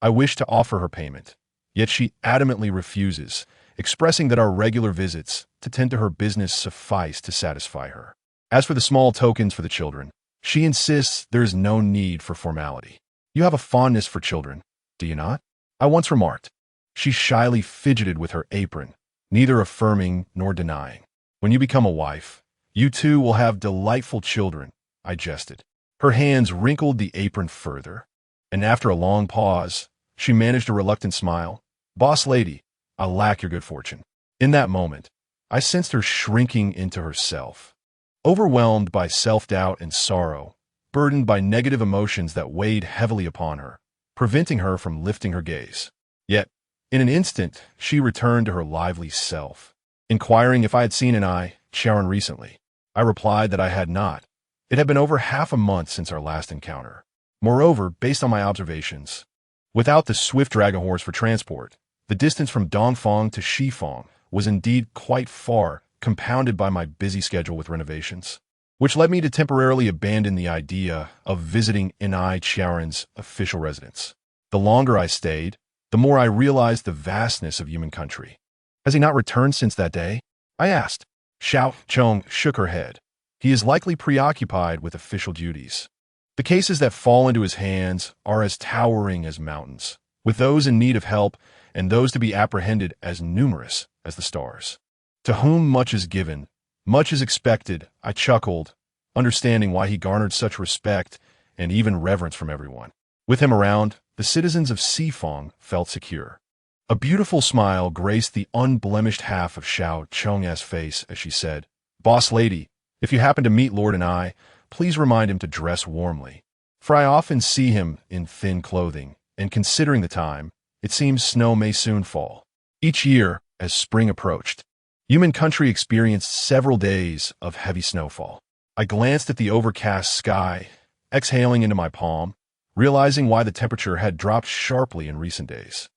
Speaker 1: I wish to offer her payment, yet she adamantly refuses, expressing that our regular visits to tend to her business suffice to satisfy her. As for the small tokens for the children, she insists there is no need for formality. You have a fondness for children, do you not? I once remarked. She shyly fidgeted with her apron, neither affirming nor denying. When you become a wife, you too will have delightful children, I jested. Her hands wrinkled the apron further, and after a long pause, she managed a reluctant smile. "Boss lady, I lack your good fortune." In that moment, I sensed her shrinking into herself, overwhelmed by self-doubt and sorrow, burdened by negative emotions that weighed heavily upon her, preventing her from lifting her gaze. Yet, in an instant, she returned to her lively self, inquiring if I had seen Sharon recently. I replied that I had not. It had been over half a month since our last encounter. Moreover, based on my observations, without the swift dragon horse for transport, the distance from Dongfang to Shifeng was indeed quite far, compounded by my busy schedule with renovations. which led me to temporarily abandon the idea of visiting Chiaren's official residence. The longer I stayed, the more I realized the vastness of Yumen country. Has he not returned since that day? I asked. Xiao Chong shook her head. He is likely preoccupied with official duties. The cases that fall into his hands are as towering as mountains, with those in need of help and those to be apprehended as numerous as the stars. To whom much is given, much is expected, I chuckled, understanding why he garnered such respect and even reverence from everyone. With him around, the citizens of Sifong felt secure. A beautiful smile graced the unblemished half of Xiao Chong's face as she said, "Boss lady, if you happen to meet Lord and I, please remind him to dress warmly. For I often see him in thin clothing, and considering the time, it seems snow may soon fall." Each year, as spring approached, Yumen country experienced several days of heavy snowfall. I glanced at the overcast sky, exhaling into my palm, realizing why the temperature had dropped sharply in recent days.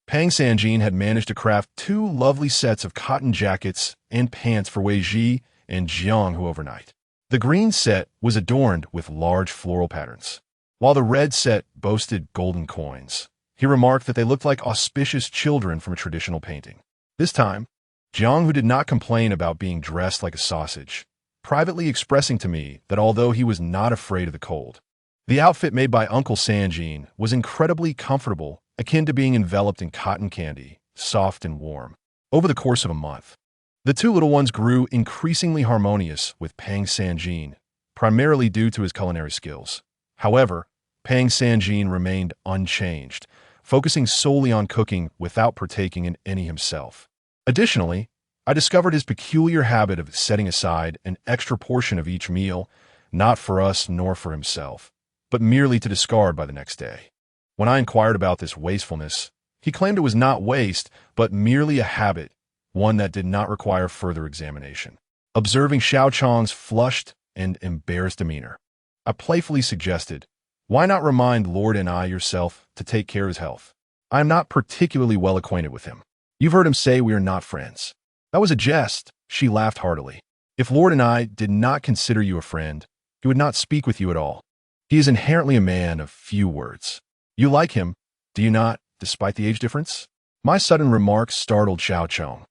Speaker 1: Pang Sanjin had managed to craft 2 lovely sets of cotton jackets and pants for Wei Ji and Jiang who overnight. The green set was adorned with large floral patterns, while the red set boasted golden coins. He remarked that they looked like auspicious children from a traditional painting. This time, Jiang, who did not complain about being dressed like a sausage, privately expressing to me that although he was not afraid of the cold, the outfit made by Uncle Sanjin was incredibly comfortable, akin to being enveloped in cotton candy, soft and warm. Over the course of a month, the 2 little ones grew increasingly harmonious with Pang Sanjin, primarily due to his culinary skills. However, Pang Sanjin remained unchanged, focusing solely on cooking without partaking in any himself. Additionally, I discovered his peculiar habit of setting aside an extra portion of each meal, not for us nor for himself, but merely to discard by the next day. When I inquired about this wastefulness, he claimed it was not waste, but merely a habit, one that did not require further examination. Observing Xiao Chong's flushed and embarrassed demeanor, I playfully suggested, "Why not remind Lord and I yourself to take care of his health? I am not particularly well acquainted with him. You've heard him say we are not friends." That was a jest. She laughed heartily. "If Lord and I did not consider you a friend, he would not speak with you at all. He is inherently a man of few words. You like him, do you not, despite the age difference?" My sudden remark startled Xiao Chong,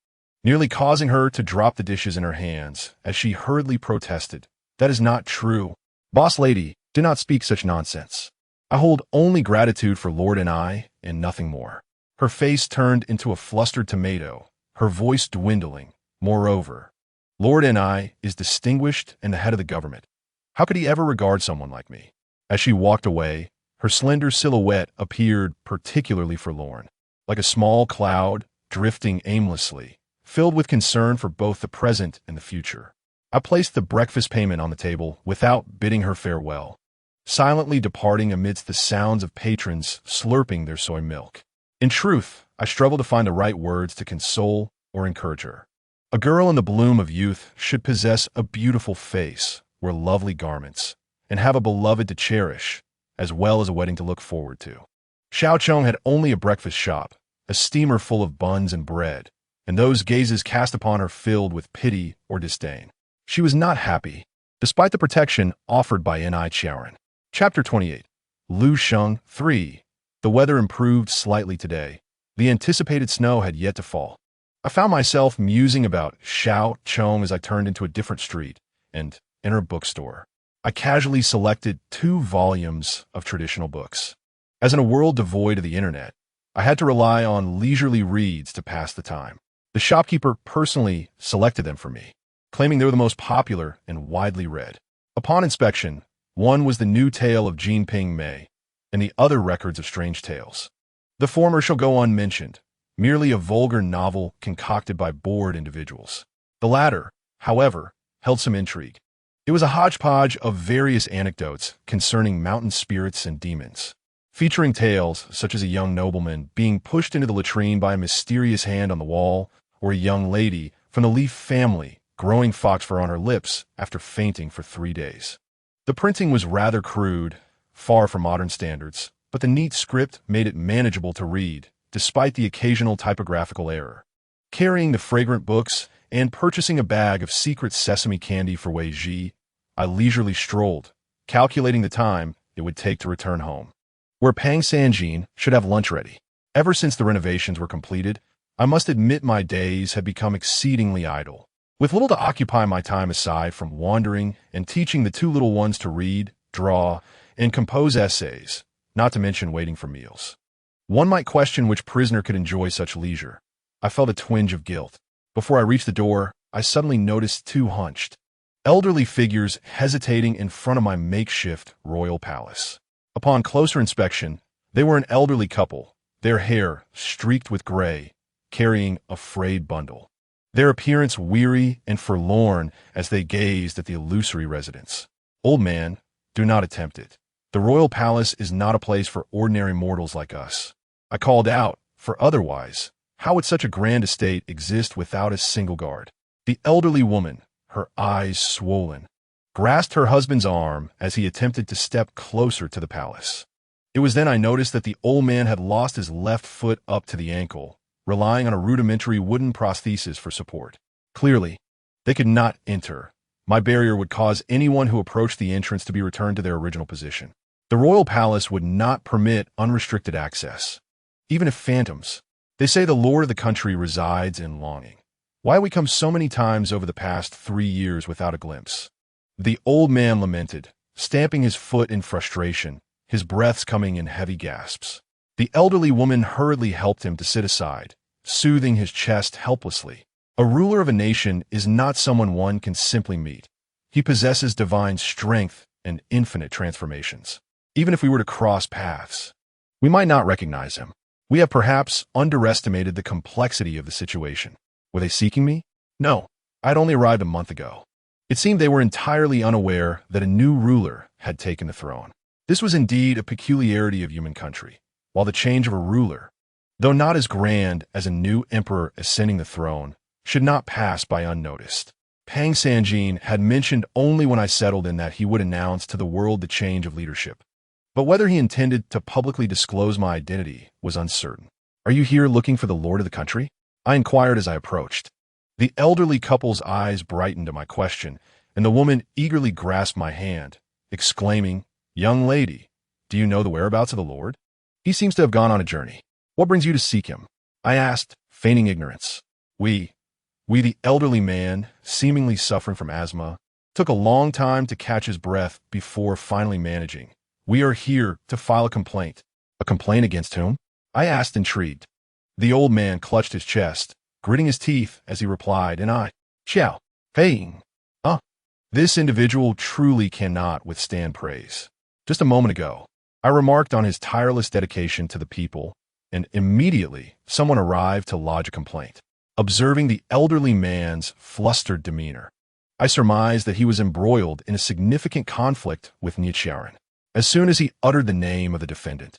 Speaker 1: nearly causing her to drop the dishes in her hands as she hurriedly protested, "That is not true. Boss lady, do not speak such nonsense. I hold only gratitude for Lord and I, and nothing more." Her face turned into a flustered tomato, her voice dwindling. "Moreover, Lord and I is distinguished and the head of the government. How could he ever regard someone like me?" As she walked away, her slender silhouette appeared particularly forlorn, like a small cloud drifting aimlessly, filled with concern for both the present and the future. I placed the breakfast payment on the table without bidding her farewell, silently departing amidst the sounds of patrons slurping their soy milk. In truth, I struggled to find the right words to console or encourage her. A girl in the bloom of youth should possess a beautiful face, wear lovely garments, and have a beloved to cherish, as well as a wedding to look forward to. Xiao Chong had only a breakfast shop, a steamer full of buns and bread, and those gazes cast upon her filled with pity or disdain. She was not happy, despite the protection offered by Chiaren. Chapter 28. Lu Sheng 3. The weather improved slightly today. The anticipated snow had yet to fall. I found myself musing about Xiao Chong as I turned into a different street and entered a bookstore. I casually selected 2 volumes of traditional books. As in a world devoid of the internet, I had to rely on leisurely reads to pass the time. The shopkeeper personally selected them for me, claiming they were the most popular and widely read. Upon inspection, one was the new tale of Jinping Mei, and the other records of strange tales. The former shall go unmentioned, merely a vulgar novel concocted by bored individuals. The latter, however, held some intrigue. It was a hodgepodge of various anecdotes concerning mountain spirits and demons, featuring tales such as a young nobleman being pushed into the latrine by a mysterious hand on the wall, or a young lady from the Leaf family growing fox fur on her lips after fainting for 3 days. The printing was rather crude, far from modern standards, but the neat script made it manageable to read, despite the occasional typographical error. Carrying the fragrant books and purchasing a bag of secret sesame candy for Wei Ji, I leisurely strolled, calculating the time it would take to return home, where Pang Sanjin should have lunch ready. Ever since the renovations were completed, I must admit my days had become exceedingly idle, with little to occupy my time aside from wandering and teaching the two little ones to read, draw, and compose essays, not to mention waiting for meals. One might question which prisoner could enjoy such leisure. I felt a twinge of guilt. Before I reached the door, I suddenly noticed two hunched, elderly figures hesitating in front of my makeshift royal palace. Upon closer inspection, they were an elderly couple, their hair streaked with gray, carrying a frayed bundle, their appearance weary and forlorn as they gazed at the illusory residence. Old man, do not attempt it. The royal palace is not a place for ordinary mortals like us. I called out, for otherwise, how would such a grand estate exist without a single guard? The elderly woman, her eyes swollen, grasped her husband's arm as he attempted to step closer to the palace. It was then I noticed that the old man had lost his left foot up to the ankle, relying on a rudimentary wooden prosthesis for support. Clearly, they could not enter. My barrier would cause anyone who approached the entrance to be returned to their original position. The royal palace would not permit unrestricted access, even if phantoms. They say the lord of the country resides in longing. Why we come so many times over the past 3 years without a glimpse? The old man lamented, stamping his foot in frustration, his breaths coming in heavy gasps. The elderly woman hurriedly helped him to sit aside, soothing his chest helplessly. A ruler of a nation is not someone one can simply meet. He possesses divine strength and infinite transformations. Even if we were to cross paths, we might not recognize him. We have perhaps underestimated the complexity of the situation. Were they seeking me? No, I'd only arrived a month ago. It seemed they were entirely unaware that a new ruler had taken the throne. This was indeed a peculiarity of human country. While the change of a ruler, though not as grand as a new emperor ascending the throne, should not pass by unnoticed. Pang Sanjin had mentioned only when I settled in that he would announce to the world the change of leadership. But whether he intended to publicly disclose my identity was uncertain. Are you here looking for the lord of the country? I inquired as I approached. The elderly couple's eyes brightened at my question, and the woman eagerly grasped my hand, exclaiming, "Young lady, do you know the whereabouts of the lord? He seems to have gone on a journey. What brings you to seek him?" I asked, feigning ignorance. We, the elderly man, seemingly suffering from asthma, took a long time to catch his breath before finally managing. "We are here to file a complaint." "A complaint against whom?" I asked, intrigued. The old man clutched his chest, gritting his teeth as he replied, and I, "Xiao, Paying. This individual truly cannot withstand praise. Just a moment ago, I remarked on his tireless dedication to the people, and immediately someone arrived to lodge a complaint. Observing the elderly man's flustered demeanor, I surmised that he was embroiled in a significant conflict with Nichiren. As soon as he uttered the name of the defendant,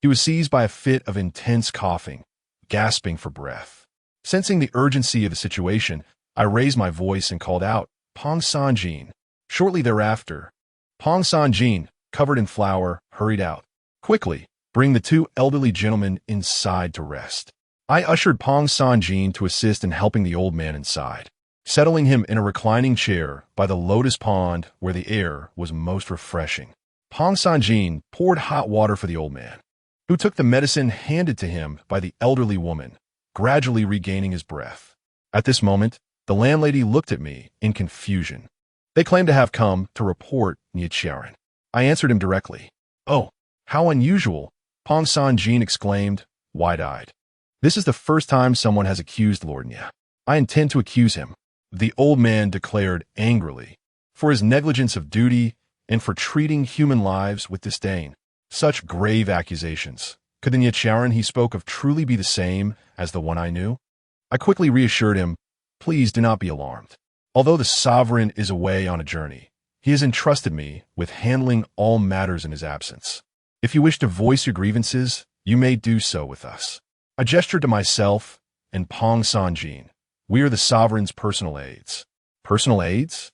Speaker 1: he was seized by a fit of intense coughing, gasping for breath. Sensing the urgency of the situation, I raised my voice and called out, "Pang Sanjin." Shortly thereafter, Pang Sanjin, covered in flour, hurried out. "Quickly, bring the two elderly gentlemen inside to rest." I ushered Pang Sanjin to assist in helping the old man inside, settling him in a reclining chair by the lotus pond where the air was most refreshing. Pang Sanjin poured hot water for the old man, who took the medicine handed to him by the elderly woman, gradually regaining his breath. At this moment, the landlady looked at me in confusion. They claimed to have come to report Nichiren. I answered him directly. "Oh, how unusual," Pang Sanjin exclaimed, wide-eyed. "This is the first time someone has accused Lord Nya. I intend to accuse him," the old man declared angrily, "for his negligence of duty and for treating human lives with disdain." Such grave accusations. Could the Nichiren he spoke of truly be the same as the one I knew? I quickly reassured him, "Please do not be alarmed. Although the sovereign is away on a journey, he has entrusted me with handling all matters in his absence. If you wish to voice your grievances, you may do so with us." I gestured to myself and Pang Sanjin. "We are the sovereign's personal aides." "Personal aides?"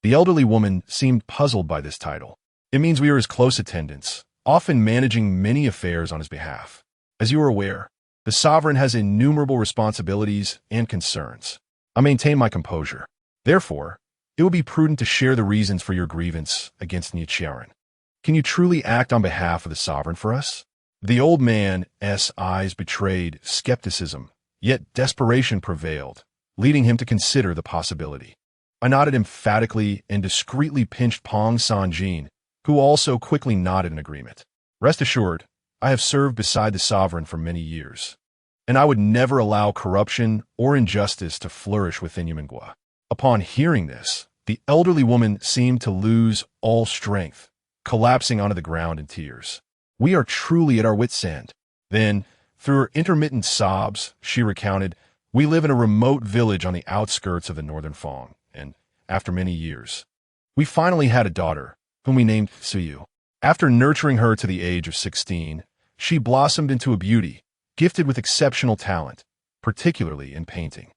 Speaker 1: The elderly woman seemed puzzled by this title. "It means we are his close attendants, often managing many affairs on his behalf. As you are aware, the sovereign has innumerable responsibilities and concerns. I maintain my composure. Therefore, It would be prudent to share the reasons for your grievance against Nichiren. Can you truly act on behalf of the sovereign for us? The old man's eyes betrayed skepticism, yet desperation prevailed, leading him to consider the possibility. I nodded emphatically and discreetly pinched Pong Sanjin, who also quickly nodded in agreement. Rest assured, I have served beside the sovereign for many years, and I would never allow corruption or injustice to flourish within Yumengwa. Upon hearing this, the elderly woman seemed to lose all strength, collapsing onto the ground in tears. We are truly at our wits' end. Then, through her intermittent sobs, she recounted, we live in a remote village on the outskirts of the northern Fong, and, after many years, we finally had a daughter, whom we named Suyu. After nurturing her to the age of 16, she blossomed into a beauty, gifted with exceptional talent, particularly in painting.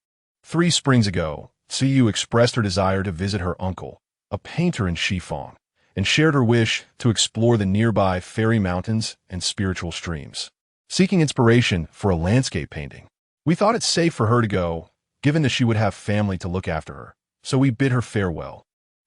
Speaker 1: 3 springs ago, Suyu expressed her desire to visit her uncle, a painter in Shifeng, and shared her wish to explore the nearby fairy mountains and spiritual streams. Seeking inspiration for a landscape painting, we thought it safe for her to go, given that she would have family to look after her, so we bid her farewell,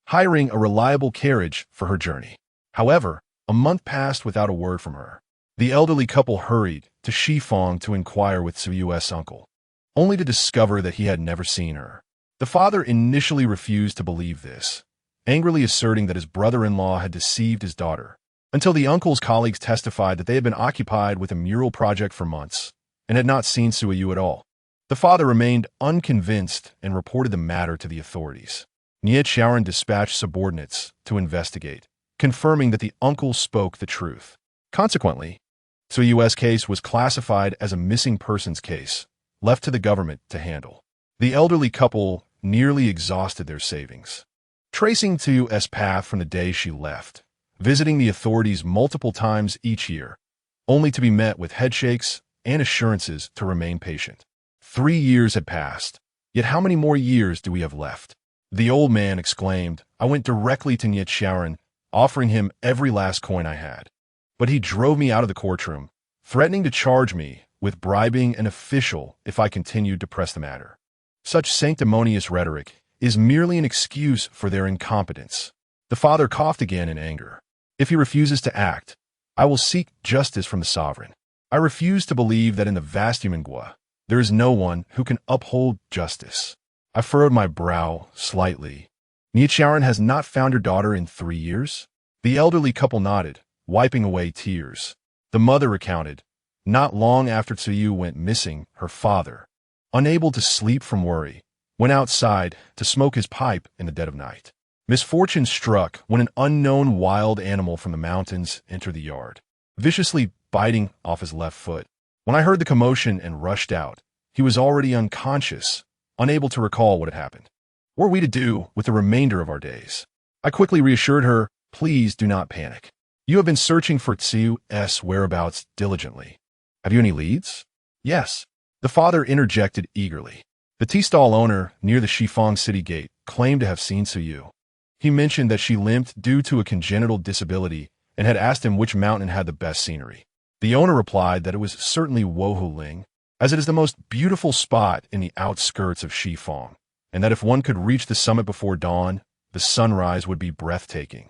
Speaker 1: hiring a reliable carriage for her journey. However, a month passed without a word from her. The elderly couple hurried to Shifeng to inquire with Suyu's uncle, only to discover that he had never seen her. The father initially refused to believe this, angrily asserting that his brother-in-law had deceived his daughter, until the uncle's colleagues testified that they had been occupied with a mural project for months and had not seen Suyu at all. The father remained unconvinced and reported the matter to the authorities. Nichiren dispatched subordinates to investigate, confirming that the uncle spoke the truth. Consequently, Suyu's case was classified as a missing persons case, left to the government to handle. The elderly couple nearly exhausted their savings, tracing Suyu's path from the day she left, visiting the authorities multiple times each year, only to be met with headshakes and assurances to remain patient. 3 years had passed, yet how many more years do we have left? The old man exclaimed. I went directly to Nichiren, offering him every last coin I had. But he drove me out of the courtroom, threatening to charge me with bribing an official if I continued to press the matter. Such sanctimonious rhetoric is merely an excuse for their incompetence. The father coughed again in anger. If he refuses to act, I will seek justice from the sovereign. I refuse to believe that in the vast Yumengwa, there is no one who can uphold justice. I furrowed my brow slightly. Nichiren has not found her daughter in 3 years? The elderly couple nodded, wiping away tears. The mother recounted, not long after Tsuyu went missing, her father, unable to sleep from worry, went outside to smoke his pipe in the dead of night. Misfortune struck when an unknown wild animal from the mountains entered the yard, viciously biting off his left foot. When I heard the commotion and rushed out, he was already unconscious, unable to recall what had happened. What were we to do with the remainder of our days? I quickly reassured her, please do not panic. You have been searching for Tsuyu's whereabouts diligently. Have you any leads? Yes. The father interjected eagerly. The tea stall owner near the Shifeng city gate claimed to have seen Tsuyu. He mentioned that she limped due to a congenital disability and had asked him which mountain had the best scenery. The owner replied that it was certainly Wohuling, as it is the most beautiful spot in the outskirts of Shifeng, and that if one could reach the summit before dawn, the sunrise would be breathtaking.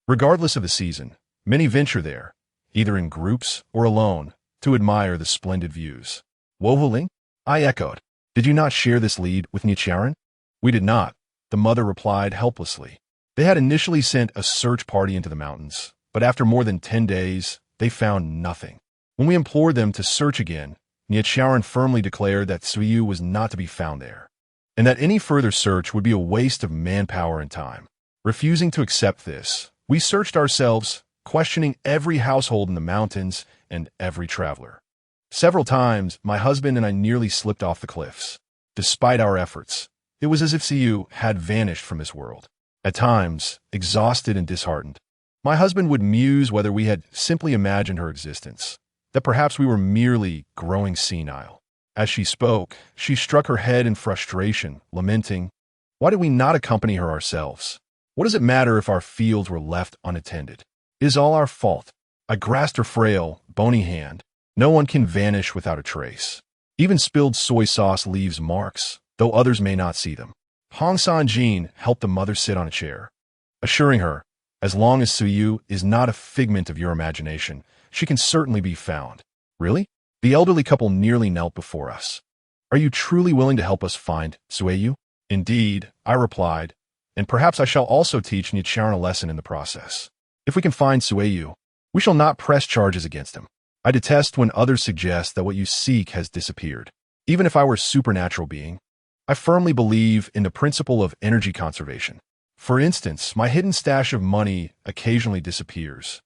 Speaker 1: Regardless of the season, many venture there, either in groups or alone, to admire the splendid views. Wohuling? I echoed. Did you not share this lead with Nichiren? We did not, the mother replied helplessly. They had initially sent a search party into the mountains, but after more than 10 days, they found nothing. When we implored them to search again, Nichiren firmly declared that Tsuyu was not to be found there, and that any further search would be a waste of manpower and time. Refusing to accept this, we searched ourselves, questioning every household in the mountains and every traveler. Several times, my husband and I nearly slipped off the cliffs. Despite our efforts, it was as if Tsuyu had vanished from this world. At times, exhausted and disheartened, my husband would muse whether we had simply imagined her existence, that perhaps we were merely growing senile. As she spoke, she struck her head in frustration, lamenting, why did we not accompany her ourselves? What does it matter if our fields were left unattended? It is all our fault. I grasped her frail, bony hand. No one can vanish without a trace. Even spilled soy sauce leaves marks, though others may not see them. Hong San-jin helped the mother sit on a chair, assuring her, as long as Suyu is not a figment of your imagination, she can certainly be found. Really? The elderly couple nearly knelt before us. Are you truly willing to help us find Suyu? Indeed, I replied, and perhaps I shall also teach Nichiren a lesson in the process. If we can find Suyu, we shall not press charges against him. I detest when others suggest that what you seek has disappeared. Even if I were a supernatural being, I firmly believe in the principle of energy conservation. For instance, my hidden stash of money occasionally disappears,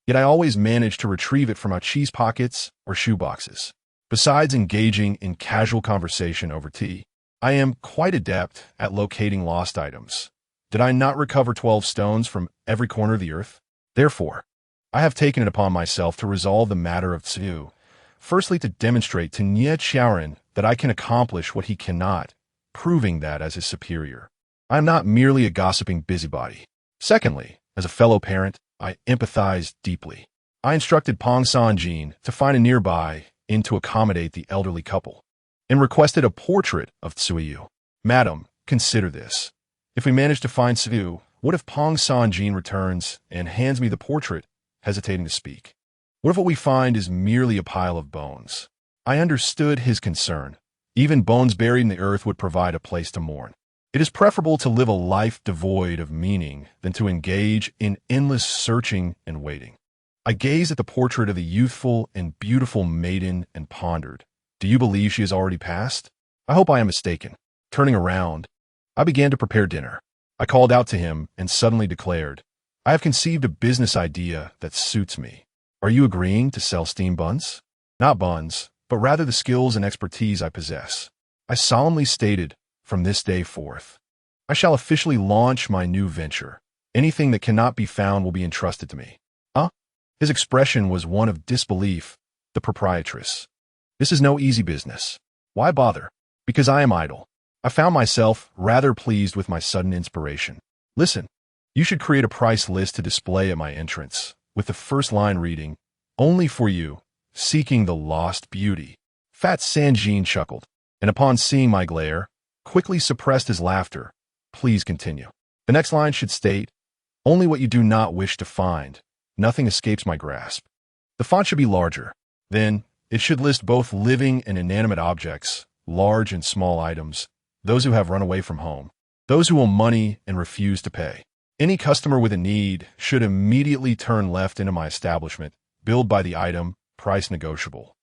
Speaker 1: yet I always manage to retrieve it from my cheese pockets or shoe boxes. Besides engaging in casual conversation over tea, I am quite adept at locating lost items. Did I not recover 12 stones from every corner of the earth? Therefore, I have taken it upon myself to resolve the matter of Tsu, firstly to demonstrate to Nichiren that I can accomplish what he cannot, proving that as his superior, I am not merely a gossiping busybody. Secondly, as a fellow parent, I empathize deeply. I instructed Pong San-jin to find a nearby inn to accommodate the elderly couple, and requested a portrait of Tsuyu. Madam, consider this. If we manage to find Tsuyu, what if Pong San-jin returns and hands me the portrait, hesitating to speak? What if what we find is merely a pile of bones? I understood his concern. Even bones buried in the earth would provide a place to mourn. It is preferable to live a life devoid of meaning than to engage in endless searching and waiting. I gazed at the portrait of the youthful and beautiful maiden and pondered. Do you believe she has already passed? I hope I am mistaken. Turning around, I began to prepare dinner. I called out to him and suddenly declared, I have conceived a business idea that suits me. Are you agreeing to sell steam buns? Not buns, but rather the skills and expertise I possess. I solemnly stated, from this day forth, I shall officially launch my new venture. Anything that cannot be found will be entrusted to me. Huh? His expression was one of disbelief. The proprietress. This is no easy business. Why bother? Because I am idle. I found myself rather pleased with my sudden inspiration. Listen, you should create a price list to display at my entrance, with the first line reading, Only for you, seeking the lost beauty. Fat Sanjin chuckled, and upon seeing my glare, quickly suppressed his laughter. Please continue. The next line should state, Only what you do not wish to find. Nothing escapes my grasp. The font should be larger. Then, it should list both living and inanimate objects, large and small items, those who have run away from home, those who owe money and refuse to pay. Any customer with a need should immediately turn left into my establishment, billed by the item, price negotiable.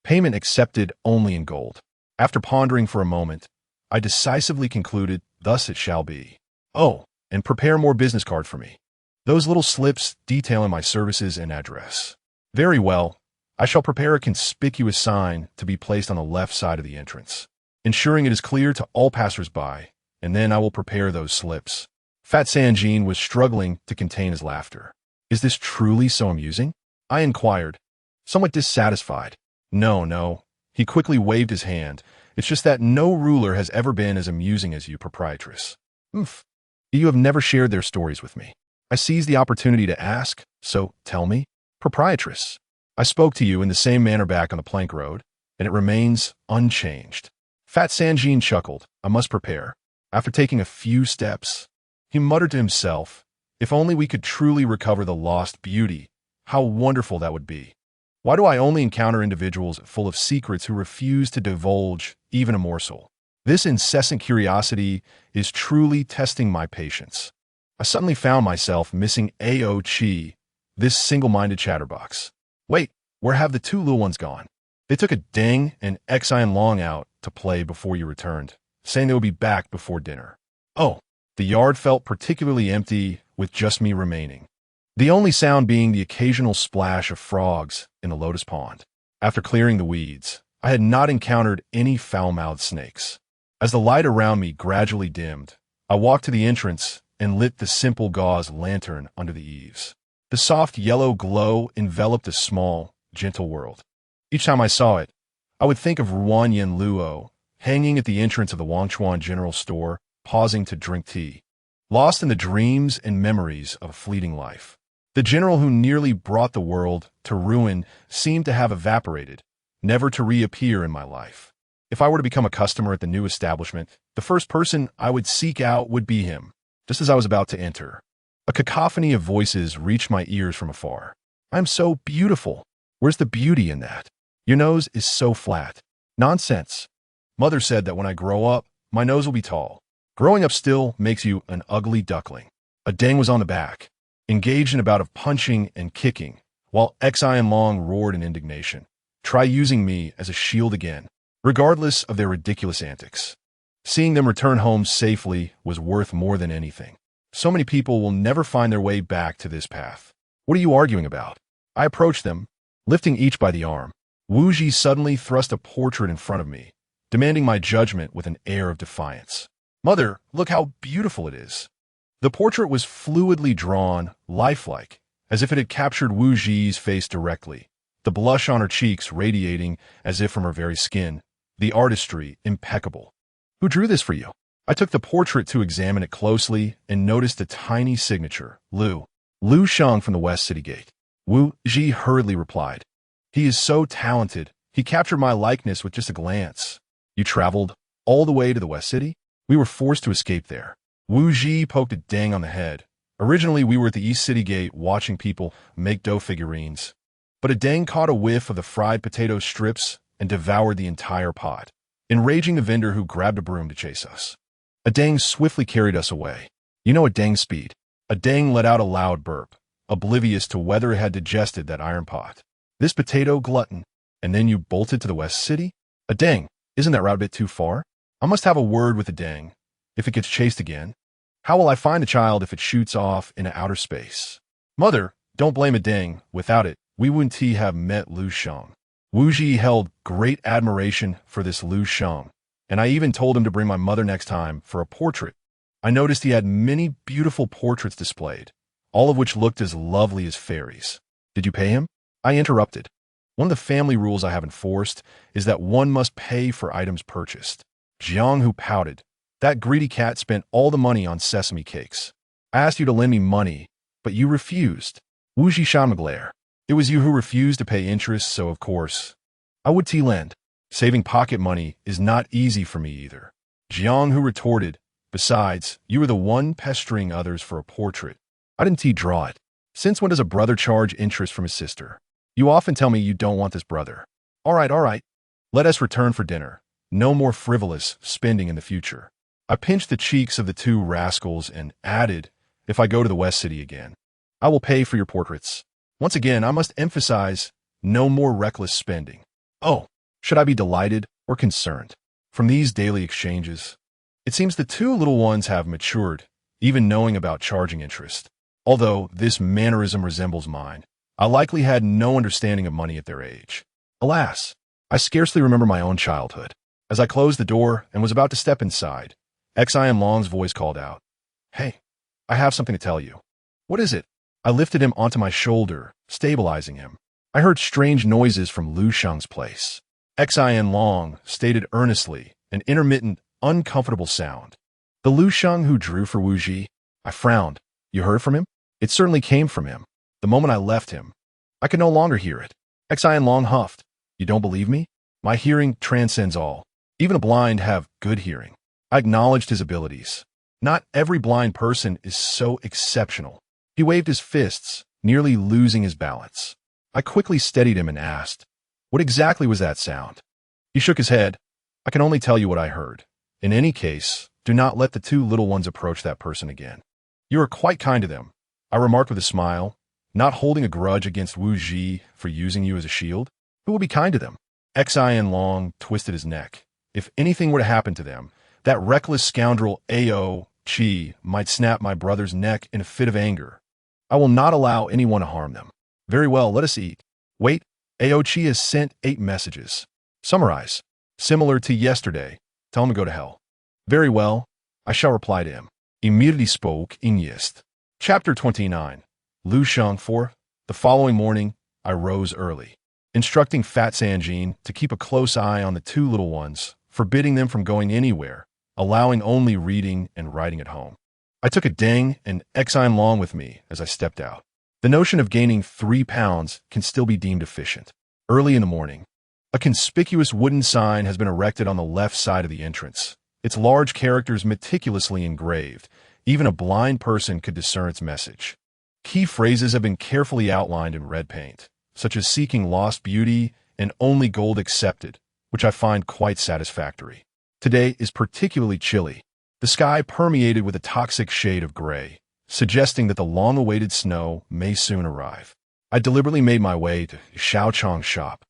Speaker 1: Payment accepted only in gold. After pondering for a moment, I decisively concluded, thus it shall be. Oh, and prepare more business cards for me. Those little slips detailing my services and address. Very well. I shall prepare a conspicuous sign to be placed on the left side of the entrance, ensuring it is clear to all passers-by, and then I will prepare those slips. Fat Sanjin was struggling to contain his laughter. Is this truly so amusing? I inquired, somewhat dissatisfied. No. He quickly waved his hand. It's just that no ruler has ever been as amusing as you, proprietress. You have never shared their stories with me. I seized the opportunity to ask, so tell me, proprietress. I spoke to you in the same manner back on the plank road, and it remains unchanged. Fat Sanjin chuckled. I must prepare. After taking a few steps, he muttered to himself, if only we could truly recover the lost beauty, how wonderful that would be. Why do I only encounter individuals full of secrets who refuse to divulge even a morsel? This incessant curiosity is truly testing my patience. I suddenly found myself missing A.O. Chi, this single-minded chatterbox. Wait, where have the two little ones gone? They took a ding and Xian long out to play before you returned, saying they would be back before dinner. Oh, the yard felt particularly empty with just me remaining, the only sound being the occasional splash of frogs in the lotus pond. After clearing the weeds, I had not encountered any foul-mouthed snakes. As the light around me gradually dimmed, I walked to the entrance and lit the simple gauze lantern under the eaves. The soft yellow glow enveloped a small, gentle world. Each time I saw it, I would think of Ruan Yen Luo, hanging at the entrance of the Wangchuan General Store, pausing to drink tea, lost in the dreams and memories of a fleeting life. The general who nearly brought the world to ruin seemed to have evaporated, never to reappear in my life. If I were to become a customer at the new establishment, the first person I would seek out would be him. Just as I was about to enter, a cacophony of voices reached my ears from afar. "I'm so beautiful. Where's the beauty in that? Your nose is so flat." "Nonsense. Mother said that when I grow up, my nose will be tall. Growing up still makes you an ugly duckling." A dang was on the back, engaged in a bout of punching and kicking, while Xian Long roared in indignation. "Try using me as a shield again." Regardless of their ridiculous antics, seeing them return home safely was worth more than anything. So many people will never find their way back to this path. "What are you arguing about?" I approached them, lifting each by the arm. Wu Ji suddenly thrust a portrait in front of me, demanding my judgment with an air of defiance. "Mother, look how beautiful it is." The portrait was fluidly drawn, lifelike, as if it had captured Wu Ji's face directly, the blush on her cheeks radiating as if from her very skin, the artistry impeccable. "Who drew this for you?" I took the portrait to examine it closely and noticed a tiny signature, Lu Shang from the West City Gate. Wu Ji hurriedly replied, "He is so talented. He captured my likeness with just a glance." "You traveled all the way to the West City?" "We were forced to escape there." Wu Ji poked a dang on the head. "Originally, we were at the East City Gate watching people make dough figurines. But a dang caught a whiff of the fried potato strips and devoured the entire pot, enraging the vendor who grabbed a broom to chase us. A dang swiftly carried us away. You know a dang's speed." A dang let out a loud burp, oblivious to whether it had digested that iron pot. "This potato glutton, and then you bolted to the West City?" "A dang, isn't that route a bit too far? I must have a word with the dang. If it gets chased again, how will I find the child if it shoots off into outer space?" "Mother, don't blame a dang. Without it, we wouldn't have met Lu Shang." Wu Ji held great admiration for this Lu Shang, and I even told him to bring my mother next time for a portrait. I noticed he had many beautiful portraits displayed, all of which looked as lovely as fairies. "Did you pay him?" I interrupted. "One of the family rules I have enforced is that one must pay for items purchased." Jiang Hu pouted. "That greedy cat spent all the money on sesame cakes. I asked you to lend me money, but you refused." Wu Ji shot him a glare. "It was you who refused to pay interest, so of course I would lend. Saving pocket money is not easy for me either." Jiang Hu retorted, "Besides, you were the one pestering others for a portrait. I didn't draw it. Since when does a brother charge interest from his sister? You often tell me you don't want this brother. All right. Let us return for dinner. No more frivolous spending in the future." I pinched the cheeks of the two rascals and added, "If I go to the West City again, I will pay for your portraits." Once again, I must emphasize, no more reckless spending. Oh, should I be delighted or concerned? From these daily exchanges, it seems the two little ones have matured, even knowing about charging interest. Although this mannerism resembles mine, I likely had no understanding of money at their age. Alas, I scarcely remember my own childhood. As I closed the door and was about to step inside, Xian Long's voice called out, "Hey, I have something to tell you." "What is it?" I lifted him onto my shoulder, stabilizing him. I heard strange noises from Lu Shang's place. Xian Long stated earnestly, an intermittent, uncomfortable sound. "The Lu Shang who drew for Wu Ji?" I frowned. "You heard from him?" "It certainly came from him. The moment I left him, I could no longer hear it." Xian Long huffed. "You don't believe me? My hearing transcends all. Even a blind have good hearing." I acknowledged his abilities. Not every blind person is so exceptional. He waved his fists, nearly losing his balance. I quickly steadied him and asked, "What exactly was that sound?" He shook his head. "I can only tell you what I heard. In any case, do not let the two little ones approach that person again." "You are quite kind to them," I remarked with a smile, not holding a grudge against Wu Ji for using you as a shield. "Who will be kind to them?" Xian Long twisted his neck. "If anything were to happen to them, that reckless scoundrel Ao Chi might snap my brother's neck in a fit of anger. I will not allow anyone to harm them." "Very well, let us eat." "Wait, Ao Chi has sent 8 messages. Summarize. Similar to yesterday. Tell him to go to hell." "Very well, I shall reply to him." Immediately spoke in Yist. Chapter 29. Lu Shang 4. The following morning, I rose early, instructing Fat Sanjin to keep a close eye on the two little ones, forbidding them from going anywhere, allowing only reading and writing at home. I took a dang and Xian Long with me as I stepped out. The notion of gaining 3 pounds can still be deemed efficient. Early in the morning, A conspicuous wooden sign has been erected on the left side of the entrance, its large characters meticulously engraved. Even a blind person could discern its message. Key phrases have been carefully outlined in red paint, such as seeking lost beauty and only gold accepted, which I find quite satisfactory. Today is particularly chilly. The sky permeated with a toxic shade of gray, suggesting that the long-awaited snow may soon arrive. I deliberately made my way to Xiaochang's shop,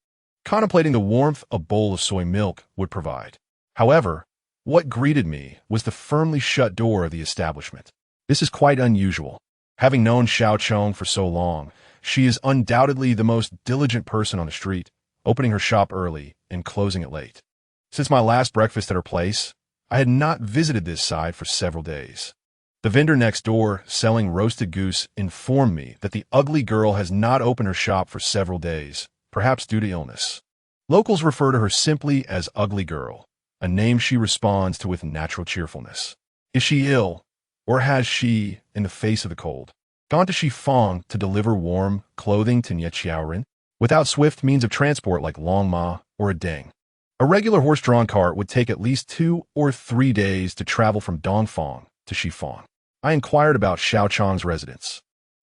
Speaker 1: contemplating the warmth a bowl of soy milk would provide. However, what greeted me was the firmly shut door of the establishment. This is quite unusual. Having known Xiaochang for so long, she is undoubtedly the most diligent person on the street, opening her shop early and closing it late. Since my last breakfast at her place, I had not visited this side for several days. The vendor next door, selling roasted goose, informed me that the ugly girl has not opened her shop for several days, perhaps due to illness. Locals refer to her simply as Ugly Girl, a name she responds to with natural cheerfulness. Is she ill, or has she, in the face of the cold, gone to Shifang to deliver warm clothing to Niechiaoren, without swift means of transport like Longma or a ding? A regular horse-drawn cart would take at least 2 or 3 days to travel from Dongfang to Shifang. I inquired about Xiaochang's residence,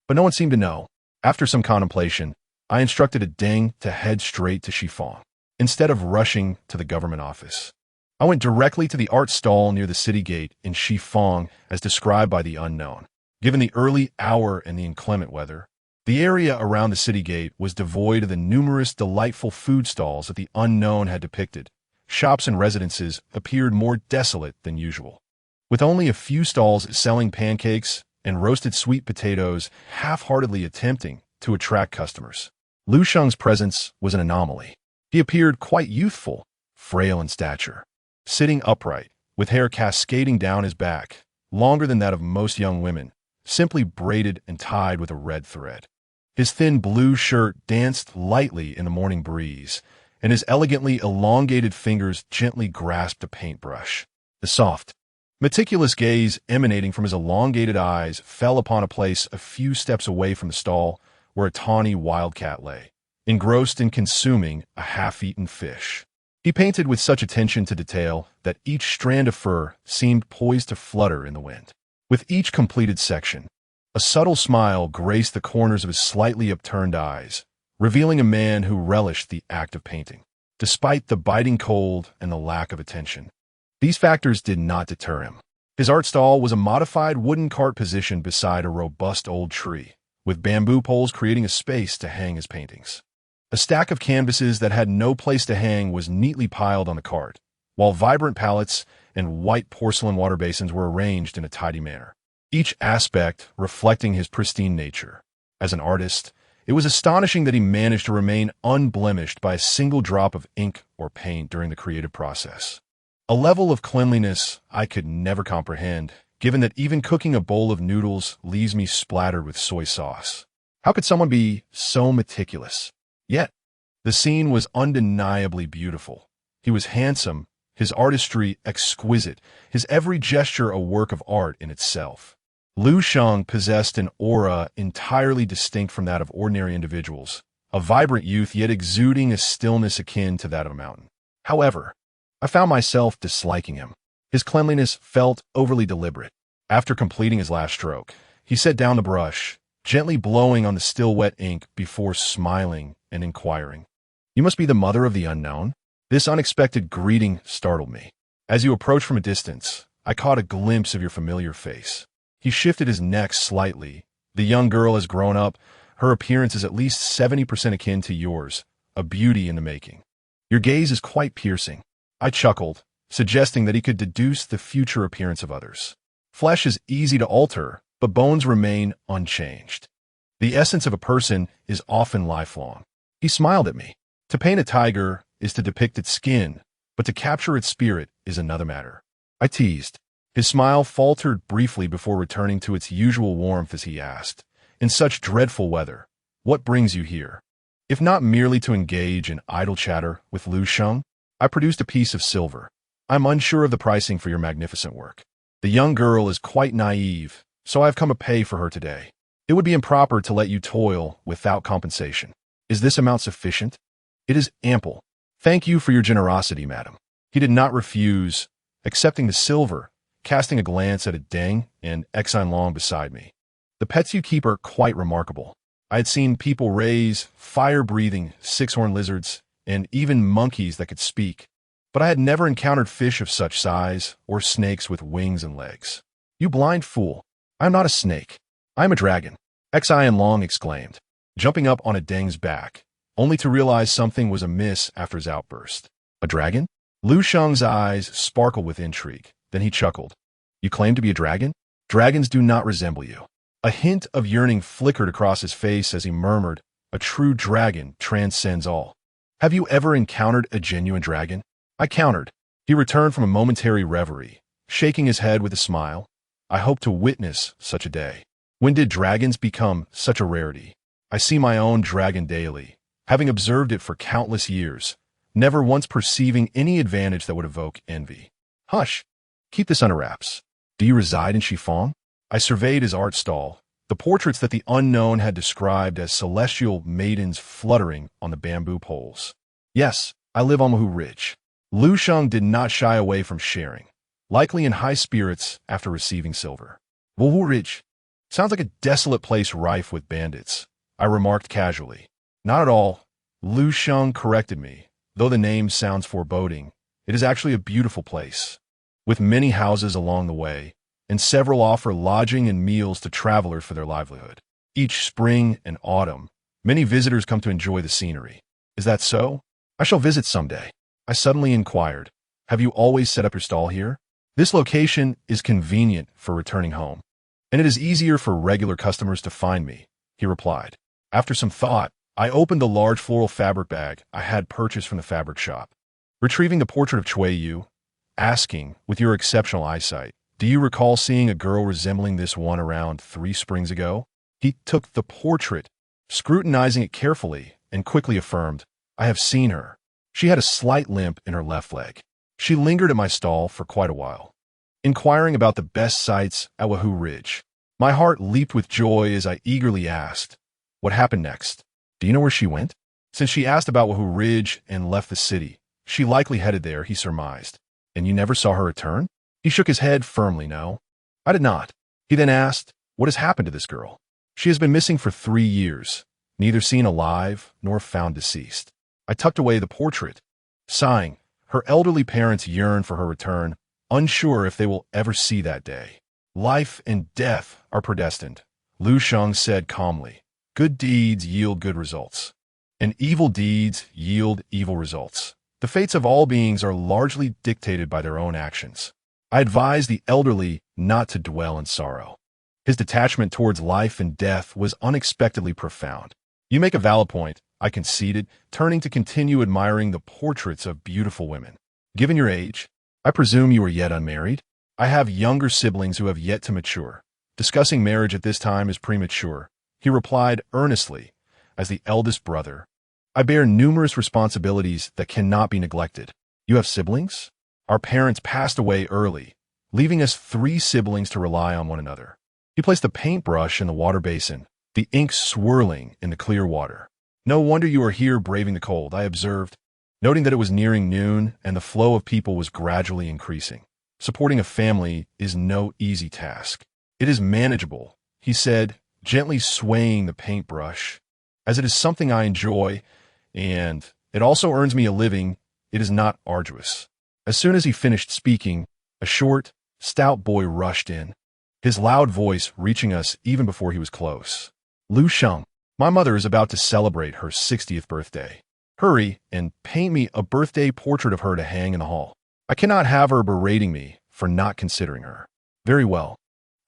Speaker 1: but no one seemed to know. After some contemplation, I instructed a ding to head straight to Shifang, instead of rushing to the government office. I went directly to the art stall near the city gate in Shifang as described by the unknown. Given the early hour and the inclement weather, the area around the city gate was devoid of the numerous delightful food stalls that the unknown had depicted. Shops and residences appeared more desolate than usual, with only a few stalls selling pancakes and roasted sweet potatoes half-heartedly attempting to attract customers. Lu Sheng's presence was an anomaly. He appeared quite youthful, frail in stature, sitting upright, with hair cascading down his back, longer than that of most young women, simply braided and tied with a red thread. His thin blue shirt danced lightly in the morning breeze, and his elegantly elongated fingers gently grasped a paintbrush. The soft, meticulous gaze emanating from his elongated eyes fell upon a place a few steps away from the stall where a tawny wildcat lay, engrossed in consuming a half-eaten fish. He painted with such attention to detail that each strand of fur seemed poised to flutter in the wind. With each completed section, a subtle smile graced the corners of his slightly upturned eyes, revealing a man who relished the act of painting, despite the biting cold and the lack of attention. These factors did not deter him. His art stall was a modified wooden cart positioned beside a robust old tree, with bamboo poles creating a space to hang his paintings. A stack of canvases that had no place to hang was neatly piled on the cart, while vibrant palettes and white porcelain water basins were arranged in a tidy manner, each aspect reflecting his pristine nature. As an artist, it was astonishing that he managed to remain unblemished by a single drop of ink or paint during the creative process. A level of cleanliness I could never comprehend, given that even cooking a bowl of noodles leaves me splattered with soy sauce. How could someone be so meticulous? Yet, the scene was undeniably beautiful. He was handsome, his artistry exquisite, his every gesture a work of art in itself. Lu Sheng possessed an aura entirely distinct from that of ordinary individuals, a vibrant youth yet exuding a stillness akin to that of a mountain. However, I found myself disliking him. His cleanliness felt overly deliberate. After completing his last stroke, he set down the brush, gently blowing on the still wet ink before smiling and inquiring, "You must be the mother of the unknown?" This unexpected greeting startled me. As you approached from a distance, I caught a glimpse of your familiar face. He shifted his neck slightly. The young girl has grown up. Her appearance is at least 70% akin to yours, a beauty in the making. Your gaze is quite piercing. I chuckled, suggesting that he could deduce the future appearance of others. Flesh is easy to alter, but bones remain unchanged. The essence of a person is often lifelong. He smiled at me. To paint a tiger is to depict its skin, but to capture its spirit is another matter. I teased. His smile faltered briefly before returning to its usual warmth as he asked, "In such dreadful weather, what brings you here?" If not merely to engage in idle chatter with Lu Sheng, I produced a piece of silver. "I'm unsure of the pricing for your magnificent work. The young girl is quite naive, so I have come to pay for her today. It would be improper to let you toil without compensation. Is this amount sufficient?" "It is ample. Thank you for your generosity, madam. He did not refuse, accepting the silver, casting a glance at a Deng and exiled beside me. The pets you keep are quite remarkable. I had seen people raise fire-breathing six-horned lizards and even monkeys that could speak, but I had never encountered fish of such size or snakes with wings and legs. You blind fool! I am not a snake. I am a dragon, exiled exclaimed, jumping up on a Deng's back, only to realize something was amiss after his outburst. A dragon? Lu Sheng's eyes sparkled with intrigue. Then he chuckled. You claim to be a dragon? Dragons do not resemble you. A hint of yearning flickered across his face as he murmured, a true dragon transcends all. Have you ever encountered a genuine dragon? I countered. He returned from a momentary reverie, shaking his head with a smile. I hope to witness such a day. When did dragons become such a rarity? I see my own dragon daily, having observed it for countless years, never once perceiving any advantage that would evoke envy. Hush! Keep this under wraps. Do you reside in Shifeng? I surveyed his art stall, the portraits that the unknown had described as celestial maidens fluttering on the bamboo poles. Yes, I live on Mahu Ridge. Lu Sheng did not shy away from sharing, likely in high spirits after receiving silver. Mahu Ridge. Sounds like a desolate place rife with bandits, I remarked casually. Not at all. Lu Sheng corrected me. Though the name sounds foreboding, it is actually a beautiful place, with many houses along the way, and several offer lodging and meals to travelers for their livelihood. Each spring and autumn, many visitors come to enjoy the scenery. Is that so? I shall visit someday. I suddenly inquired, have you always set up your stall here? This location is convenient for returning home, and it is easier for regular customers to find me, he replied. After some thought, I opened the large floral fabric bag I had purchased from the fabric shop, retrieving the portrait of Chui Yu, asking, with your exceptional eyesight, do you recall seeing a girl resembling this one around 3 springs ago? He took the portrait, scrutinizing it carefully, and quickly affirmed, I have seen her. She had a slight limp in her left leg. She lingered at my stall for quite a while, inquiring about the best sights at Wahoo Ridge. My heart leaped with joy as I eagerly asked, what happened next? Do you know where she went? Since she asked about Wahoo Ridge and left the city, she likely headed there, he surmised. And you never saw her return? He shook his head firmly, no. I did not. He then asked, what has happened to this girl? She has been missing for 3 years, neither seen alive nor found deceased. I tucked away the portrait, sighing. Her elderly parents yearn for her return, unsure if they will ever see that day. Life and death are predestined, Lu Sheng said calmly. Good deeds yield good results, and evil deeds yield evil results. The fates of all beings are largely dictated by their own actions. I advised the elderly not to dwell in sorrow. His detachment towards life and death was unexpectedly profound. You make a valid point, I conceded, turning to continue admiring the portraits of beautiful women. Given your age, I presume you are yet unmarried? I have younger siblings who have yet to mature. Discussing marriage at this time is premature, he replied earnestly. As the eldest brother, I bear numerous responsibilities that cannot be neglected. You have siblings? Our parents passed away early, leaving us 3 siblings to rely on one another. He placed a paintbrush in the water basin, the ink swirling in the clear water. No wonder you are here braving the cold, I observed, noting that it was nearing noon and the flow of people was gradually increasing. Supporting a family is no easy task. It is manageable, he said, gently swaying the paintbrush. As it is something I enjoy, and it also earns me a living, it is not arduous. As soon as he finished speaking, a short, stout boy rushed in, his loud voice reaching us even before he was close. Lu Sheng, my mother is about to celebrate her 60th birthday. Hurry and paint me a birthday portrait of her to hang in the hall. I cannot have her berating me for not considering her. Very well.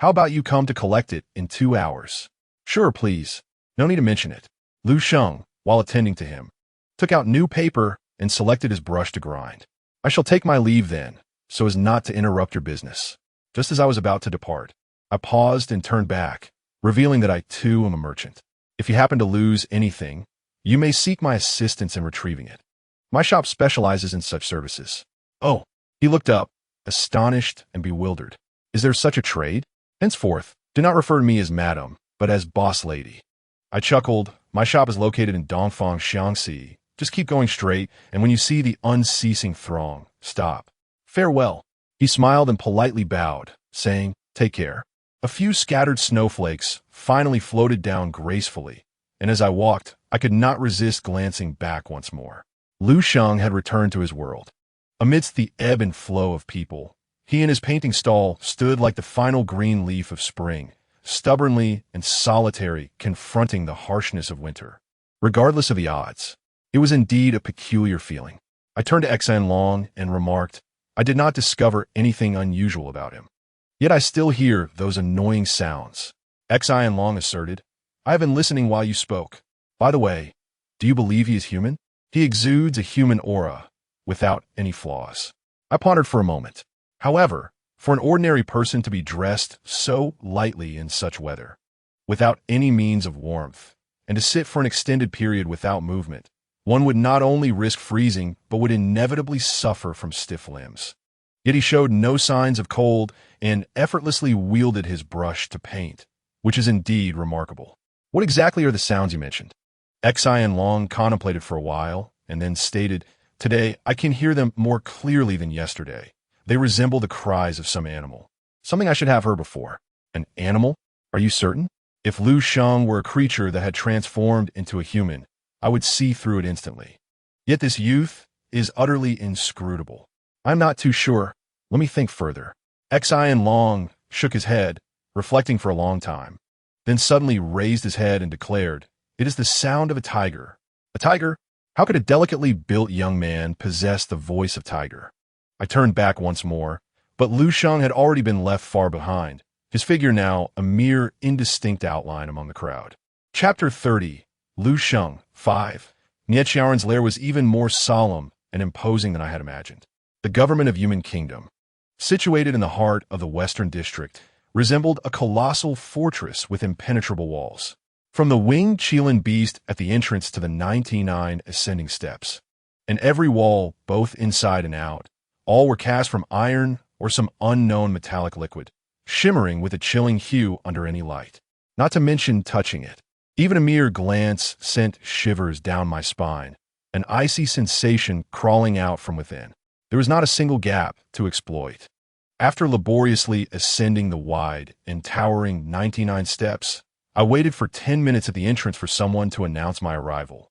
Speaker 1: How about you come to collect it in 2 hours? Sure, please. No need to mention it. Lu Sheng, while attending to him, took out new paper and selected his brush to grind. I shall take my leave then, so as not to interrupt your business. Just as I was about to depart, I paused and turned back, revealing that I too am a merchant. If you happen to lose anything, you may seek my assistance in retrieving it. My shop specializes in such services. Oh, he looked up, astonished and bewildered. Is there such a trade? Henceforth, do not refer to me as madam, but as boss lady. I chuckled. My shop is located in Dongfang, Shaanxi, Just keep going straight, and when you see the unceasing throng, stop. Farewell. He smiled and politely bowed, saying, take care. A few scattered snowflakes finally floated down gracefully, and as I walked, I could not resist glancing back once more. Lu Sheng had returned to his world. Amidst the ebb and flow of people, he and his painting stall stood like the final green leaf of spring, stubbornly and solitary, confronting the harshness of winter. Regardless of the odds, it was indeed a peculiar feeling. I turned to Exiled and remarked, I did not discover anything unusual about him. Yet I still hear those annoying sounds. Exiled asserted, I have been listening while you spoke. By the way, do you believe he is human? He exudes a human aura, without any flaws. I pondered for a moment. However, for an ordinary person to be dressed so lightly in such weather, without any means of warmth, and to sit for an extended period without movement, one would not only risk freezing, but would inevitably suffer from stiff limbs. Yet he showed no signs of cold and effortlessly wielded his brush to paint, which is indeed remarkable. What exactly are the sounds you mentioned? Exiled contemplated for a while, and then stated, today I can hear them more clearly than yesterday. They resemble the cries of some animal. Something I should have heard before. An animal? Are you certain? If Lu Sheng were a creature that had transformed into a human, I would see through it instantly. Yet this youth is utterly inscrutable. I'm not too sure. Let me think further. Exiled shook his head, reflecting for a long time, then suddenly raised his head and declared, it is the sound of a tiger. A tiger? How could a delicately built young man possess the voice of tiger? I turned back once more, but Lu Sheng had already been left far behind, his figure now a mere indistinct outline among the crowd. Chapter 30. Lu Sheng, 5. Nie Chaoran's lair was even more solemn and imposing than I had imagined. The government of Yumen Kingdom, situated in the heart of the Western District, resembled a colossal fortress with impenetrable walls. From the winged Qilin beast at the entrance to the 99 ascending steps, and every wall, both inside and out, all were cast from iron or some unknown metallic liquid, shimmering with a chilling hue under any light. Not to mention touching it. Even a mere glance sent shivers down my spine, an icy sensation crawling out from within. There was not a single gap to exploit. After laboriously ascending the wide and towering 99 steps, I waited for 10 minutes at the entrance for someone to announce my arrival.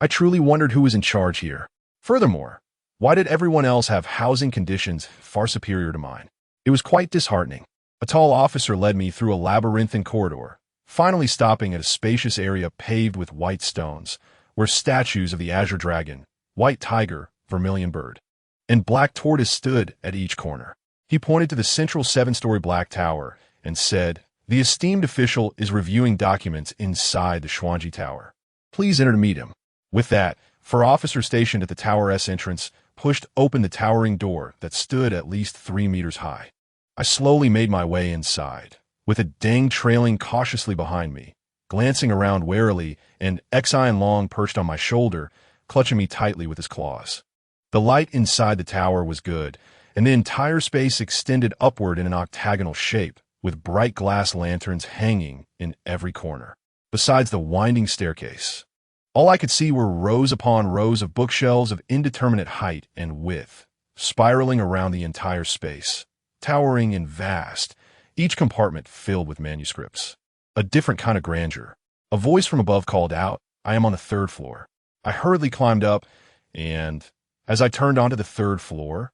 Speaker 1: I truly wondered who was in charge here. Furthermore, why did everyone else have housing conditions far superior to mine? It was quite disheartening. A tall officer led me through a labyrinthine corridor, finally stopping at a spacious area paved with white stones, where statues of the azure dragon, white tiger, vermilion bird, and black tortoise stood at each corner. He pointed to the central 7-story black tower and said, the esteemed official is reviewing documents inside the Xuanji Tower. Please enter to meet him. With that, four officers stationed at the tower's entrance pushed open the towering door that stood at least 3 meters high. I slowly made my way inside, with a Deng trailing cautiously behind me, glancing around warily, and Exiled perched on my shoulder, clutching me tightly with his claws. The light inside the tower was good, and the entire space extended upward in an octagonal shape, with bright glass lanterns hanging in every corner. Besides the winding staircase, all I could see were rows upon rows of bookshelves of indeterminate height and width, spiraling around the entire space, towering and vast, each compartment filled with manuscripts. A different kind of grandeur. A voice from above called out, I am on the 3rd floor. I hurriedly climbed up, and as I turned onto the 3rd floor,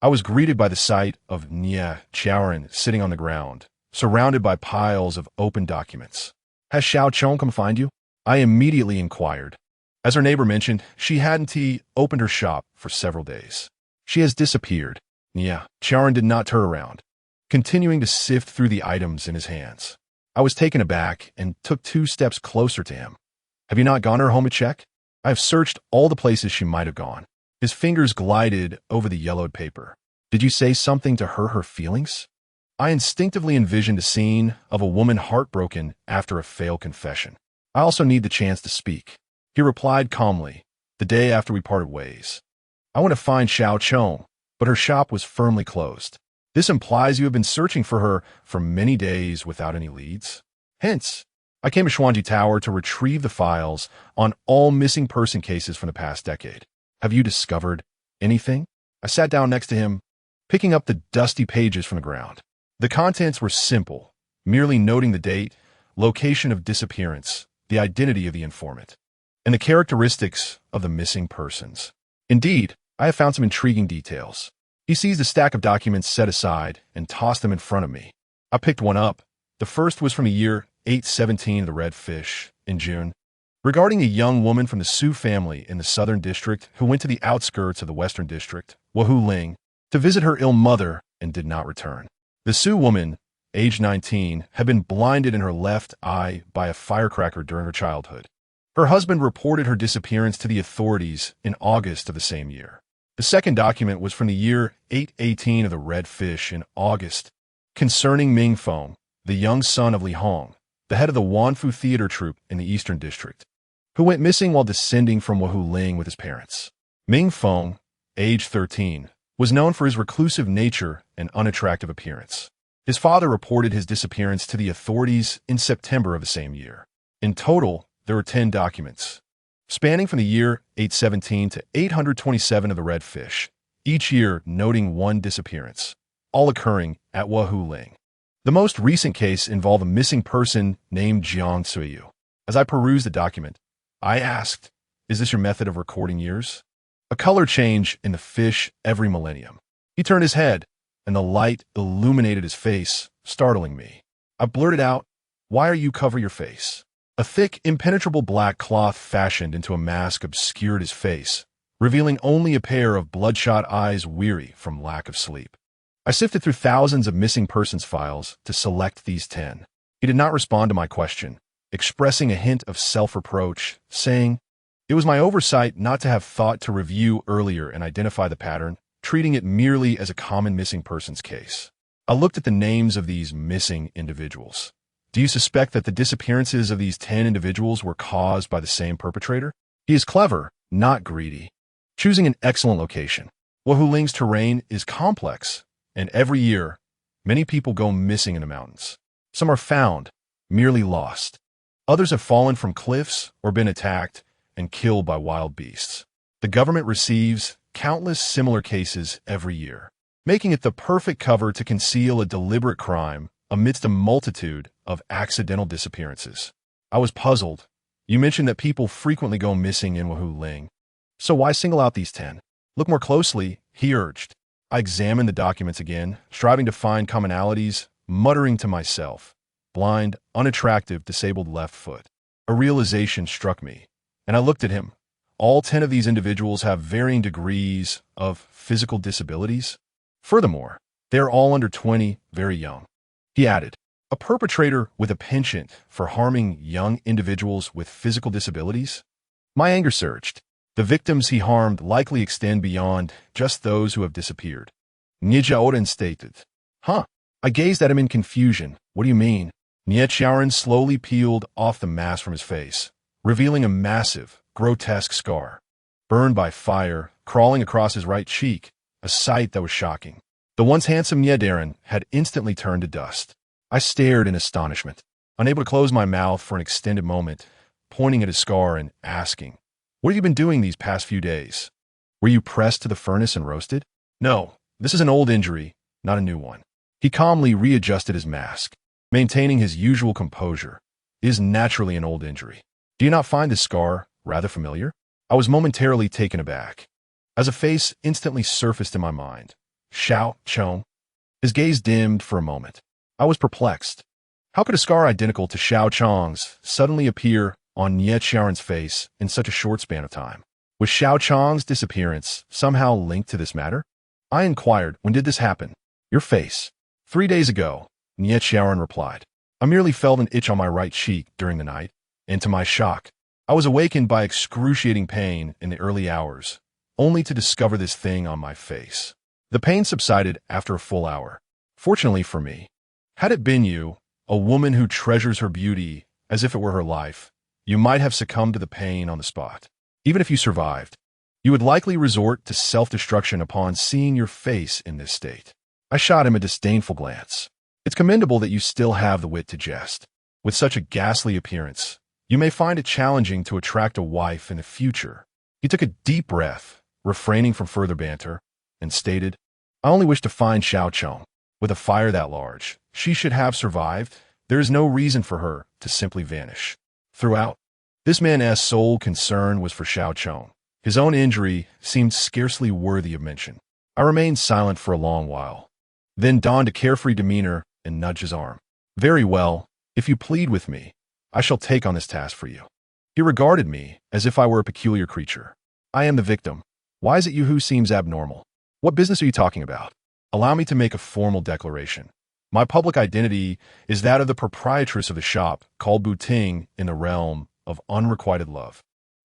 Speaker 1: I was greeted by the sight of Nie Chaoran sitting on the ground, surrounded by piles of open documents. Has Xiao Chong come find you? I immediately inquired. As her neighbor mentioned, she hadn't opened her shop for several days. She has disappeared. Nie Chaoran did not turn around, continuing to sift through the items in his hands. I was taken aback and took 2 steps closer to him. Have you not gone to her home to check? I have searched all the places she might have gone. His fingers glided over the yellowed paper. Did you say something to hurt her feelings? I instinctively envisioned a scene of a woman heartbroken after a failed confession. I also need the chance to speak. He replied calmly, the day after we parted ways. I want to find Xiao Chong, but her shop was firmly closed. This implies you have been searching for her for many days without any leads. Hence, I came to Xuanji Tower to retrieve the files on all missing person cases from the past decade. Have you discovered anything? I sat down next to him, picking up the dusty pages from the ground. The contents were simple, merely noting the date, location of disappearance, the identity of the informant, and the characteristics of the missing persons. Indeed, I have found some intriguing details. He seized a stack of documents set aside and tossed them in front of me. I picked one up. The first was from the year 817 of the Red Fish, in June, regarding a young woman from the Su family in the Southern District who went to the outskirts of the Western District, Wahu Ling, to visit her ill mother and did not return. The Su woman, aged 19, had been blinded in her left eye by a firecracker during her childhood. Her husband reported her disappearance to the authorities in August of the same year. The second document was from the year 818 of the Red Fish in August, concerning Ming Feng, the young son of Li Hong, the head of the Wanfu theater troupe in the Eastern District, who went missing while descending from Wahu Ling with his parents. Ming Feng, age 13, was known for his reclusive nature and unattractive appearance. His father reported his disappearance to the authorities in September of the same year. In total, there were 10 documents, spanning from the year 817 to 827 of the Red Fish, each year noting one disappearance, all occurring at Wahu Ling. The most recent case involved a missing person named Jiang Suiyu. As I perused the document, I asked, "Is this your method of recording years?" A color change in the fish every millennium. He turned his head, and the light illuminated his face, startling me. I blurted out, "Why are you cover your face?" A thick, impenetrable black cloth fashioned into a mask obscured his face, revealing only a pair of bloodshot eyes weary from lack of sleep. I sifted through thousands of missing persons files to select these 10. He did not respond to my question, expressing a hint of self-reproach, saying, "It was my oversight not to have thought to review earlier and identify the pattern, treating it merely as a common missing persons case." I looked at the names of these missing individuals. Do you suspect that the disappearances of these 10 individuals were caused by the same perpetrator? He is clever, not greedy, choosing an excellent location. Wahu Ling's terrain is complex, and every year, many people go missing in the mountains. Some are found, merely lost. Others have fallen from cliffs or been attacked and killed by wild beasts. The government receives countless similar cases every year, making it the perfect cover to conceal a deliberate crime amidst a multitude of accidental disappearances. I was puzzled. You mentioned that people frequently go missing in Wahu Ling. So why single out these 10? Look more closely, he urged. I examined the documents again, striving to find commonalities, muttering to myself, "Blind, unattractive, disabled left foot." A realization struck me, and I looked at him. All 10 of these individuals have varying degrees of physical disabilities. Furthermore, they are all under 20, very young. He added, "A perpetrator with a penchant for harming young individuals with physical disabilities?" My anger surged. The victims he harmed likely extend beyond just those who have disappeared. Nietzscheoren stated. Huh. I gazed at him in confusion. What do you mean? Nietzscheoren slowly peeled off the mask from his face, revealing a massive, grotesque scar, burned by fire, crawling across his right cheek, a sight that was shocking. The once handsome Nietzscheoren had instantly turned to dust. I stared in astonishment, unable to close my mouth for an extended moment, pointing at his scar and asking, "What have you been doing these past few days? Were you pressed to the furnace and roasted?" "No, this is an old injury, not a new one." He calmly readjusted his mask, maintaining his usual composure. "It is naturally an old injury. Do you not find this scar rather familiar?" I was momentarily taken aback, as a face instantly surfaced in my mind. Xiao Chong. His gaze dimmed for a moment. I was perplexed. How could a scar identical to Xiao Chong's suddenly appear on Nietzscheoren's face in such a short span of time? Was Xiao Chong's disappearance somehow linked to this matter? I inquired, "When did this happen?" "Your face." 3 days ago, Nietzscheoren replied. "I merely felt an itch on my right cheek during the night, and to my shock, I was awakened by excruciating pain in the early hours, only to discover this thing on my face." The pain subsided after a full hour. Fortunately for me, had it been you, a woman who treasures her beauty as if it were her life, you might have succumbed to the pain on the spot. Even if you survived, you would likely resort to self-destruction upon seeing your face in this state. I shot him a disdainful glance. It's commendable that you still have the wit to jest. With such a ghastly appearance, you may find it challenging to attract a wife in the future. He took a deep breath, refraining from further banter, and stated, I only wish to find Xiao Chong. With a fire that large, she should have survived. There is no reason for her to simply vanish. Throughout, this man's sole concern was for Xiao Chong. His own injury seemed scarcely worthy of mention. I remained silent for a long while, then donned a carefree demeanor and nudged his arm. Very well, if you plead with me, I shall take on this task for you. He regarded me as if I were a peculiar creature. I am the victim. Why is it you who seems abnormal? What business are you talking about? Allow me to make a formal declaration. My public identity is that of the proprietress of the shop called Buting in the realm of unrequited love,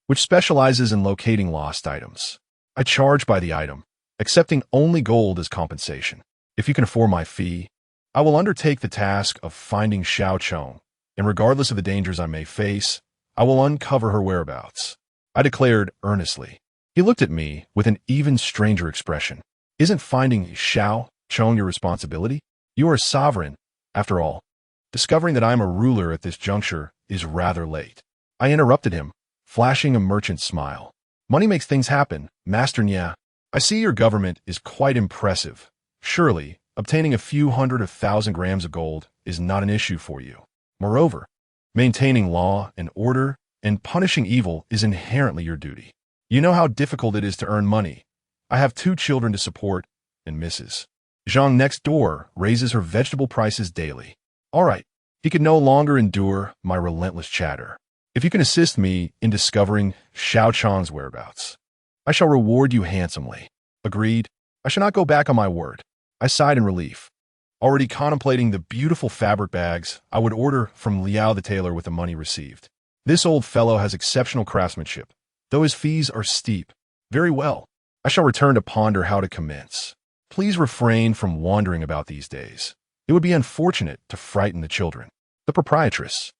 Speaker 1: which specializes in locating lost items. I charge by the item, accepting only gold as compensation. If you can afford my fee, I will undertake the task of finding Xiao Chong, and regardless of the dangers I may face, I will uncover her whereabouts. I declared earnestly. He looked at me with an even stranger expression. Isn't finding Xiao Chong your responsibility? You are a sovereign, after all. Discovering that I am a ruler at this juncture is rather late. I interrupted him, flashing a merchant smile. Money makes things happen, Master Nya. I see your government is quite impressive. Surely, obtaining a few 100,000 grams of gold is not an issue for you. Moreover, maintaining law and order and punishing evil is inherently your duty. You know how difficult it is to earn money. I have 2 children to support, and Mrs. Zhang next door raises her vegetable prices daily. All right, he could no longer endure my relentless chatter. If you can assist me in discovering Xiao Chong's whereabouts, I shall reward you handsomely. Agreed. I shall not go back on my word. I sighed in relief, already contemplating the beautiful fabric bags I would order from Liao the tailor with the money received. This old fellow has exceptional craftsmanship, though his fees are steep. Very well. I shall return to ponder how to commence. Please refrain from wandering about these days. It would be unfortunate to frighten the children. The proprietress.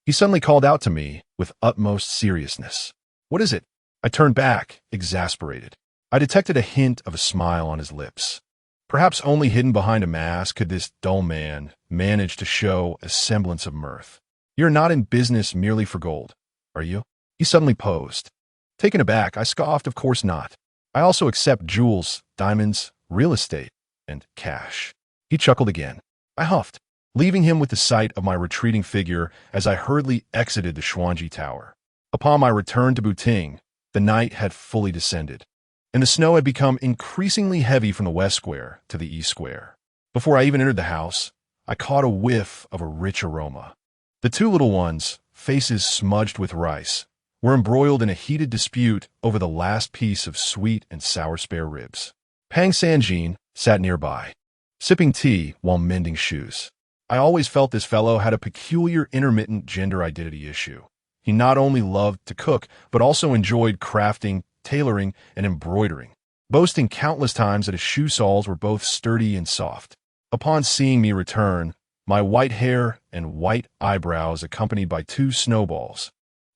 Speaker 1: He suddenly called out to me with utmost seriousness. What is it? I turned back, exasperated. I detected a hint of a smile on his lips. Perhaps only hidden behind a mask could this dull man manage to show a semblance of mirth. You're not in business merely for gold, are you? He suddenly posed. Taken aback, I scoffed, of course not. I also accept jewels, diamonds, real estate, and cash. He chuckled again. I huffed, leaving him with the sight of my retreating figure as I hurriedly exited the Xuanji Tower. Upon my return to Buting, the night had fully descended, and the snow had become increasingly heavy from the west square to the east square. Before I even entered the house, I caught a whiff of a rich aroma. The 2 little ones, faces smudged with rice, were embroiled in a heated dispute over the last piece of sweet and sour spare ribs. Pang Sanjin sat nearby, sipping tea while mending shoes. I always felt this fellow had a peculiar intermittent gender identity issue. He not only loved to cook, but also enjoyed crafting, tailoring, and embroidering, boasting countless times that his shoe soles were both sturdy and soft. Upon seeing me return, my white hair and white eyebrows accompanied by 2 snowballs,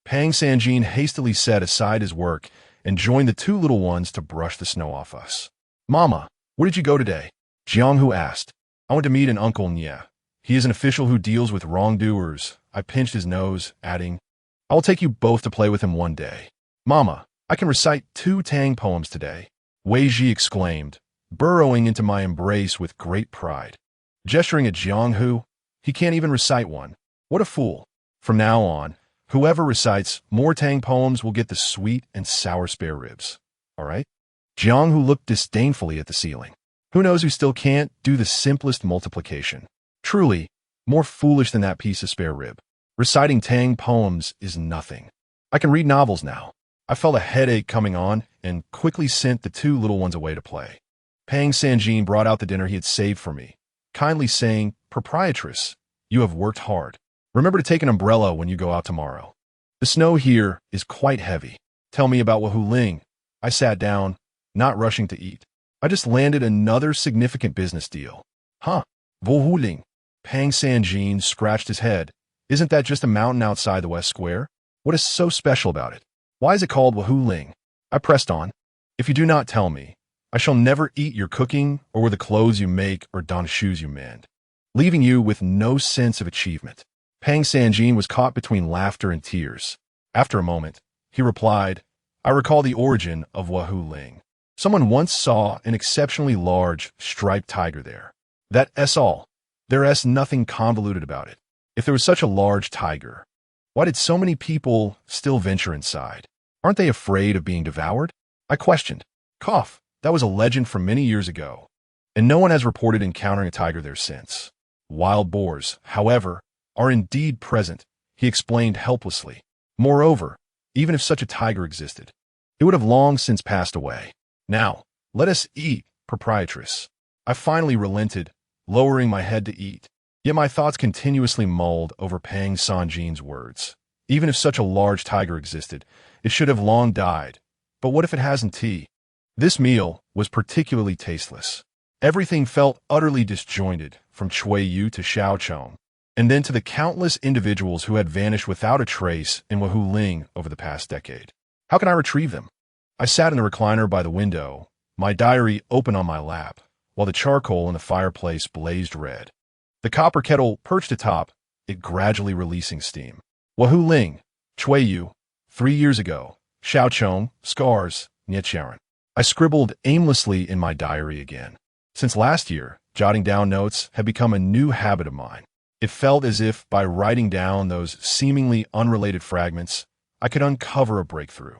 Speaker 1: Pang Sanjin hastily set aside his work and joined the 2 little ones to brush the snow off us. Mama, where did you go today? Jianghu asked. I went to meet an Uncle Nya. He is an official who deals with wrongdoers. I pinched his nose, adding, I will take you both to play with him one day. Mama, I can recite 2 Tang poems today. Wei Ji exclaimed, burrowing into my embrace with great pride. Gesturing at Jianghu, he can't even recite one. What a fool. From now on, whoever recites more Tang poems will get the sweet and sour spare ribs. All right? Jianghu looked disdainfully at the ceiling. Who knows who still can't do the simplest multiplication? Truly, more foolish than that piece of spare rib. Reciting Tang poems is nothing. I can read novels now. I felt a headache coming on and quickly sent the 2 little ones away to play. Pang Sanjin brought out the dinner he had saved for me, kindly saying, Proprietress, you have worked hard. Remember to take an umbrella when you go out tomorrow. The snow here is quite heavy. Tell me about Wu Ling. I sat down, not rushing to eat. I just landed another significant business deal. Huh, Wu Ling. Pang Sanjin scratched his head. Isn't that just a mountain outside the West Square? What is so special about it? Why is it called Wu Ling? I pressed on. If you do not tell me, I shall never eat your cooking or wear the clothes you make or don shoes you mend, leaving you with no sense of achievement. Pang Sanjin was caught between laughter and tears. After a moment, he replied, I recall the origin of Wahoo Ling. Someone once saw an exceptionally large, striped tiger there. That's all. There's nothing convoluted about it. If there was such a large tiger, why did so many people still venture inside? Aren't they afraid of being devoured? I questioned. Cough, that was a legend from many years ago, and no one has reported encountering a tiger there since. Wild boars, however, are indeed present, he explained helplessly. Moreover, even if such a tiger existed, it would have long since passed away. Now, let us eat, proprietress. I finally relented, lowering my head to eat. Yet my thoughts continuously mulled over Pang Sanjin's words. Even if such a large tiger existed, it should have long died. But what if it hasn't tea? This meal was particularly tasteless. Everything felt utterly disjointed, from Chui Yu to Xiao Chong, and then to the countless individuals who had vanished without a trace in Wahoo Ling over the past decade. How can I retrieve them? I sat in the recliner by the window, my diary open on my lap, while the charcoal in the fireplace blazed red. The copper kettle perched atop, it gradually releasing steam. Wahoo Ling, Chui Yu, 3 years ago, Xiao Chong, scars, Nietzschean. I scribbled aimlessly in my diary again. Since last year, jotting down notes had become a new habit of mine. It felt as if by writing down those seemingly unrelated fragments, I could uncover a breakthrough.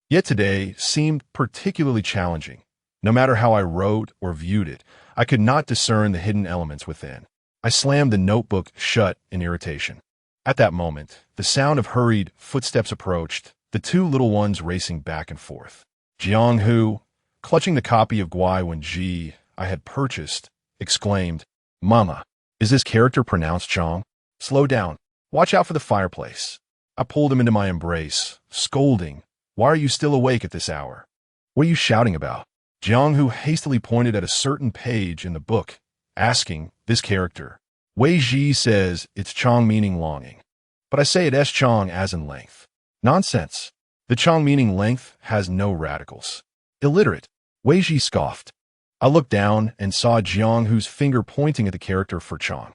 Speaker 1: Yet today seemed particularly challenging. No matter how I wrote or viewed it, I could not discern the hidden elements within. I slammed the notebook shut in irritation. At that moment, the sound of hurried footsteps approached, the two little ones racing back and forth. Jiang Hu, clutching the copy of Guai Wenji I had purchased, exclaimed, Mama, is this character pronounced Chong? Slow down. Watch out for the fireplace. I pulled him into my embrace, scolding, Why are you still awake at this hour? What are you shouting about? Jiang Hu hastily pointed at a certain page in the book, asking, This character. Wei Ji says it's Chong meaning longing. But I say it as Chong as in length. Nonsense. The Chong meaning length has no radicals. Illiterate. Wei Ji scoffed. I looked down and saw Jiang Hu's finger pointing at the character for Chong.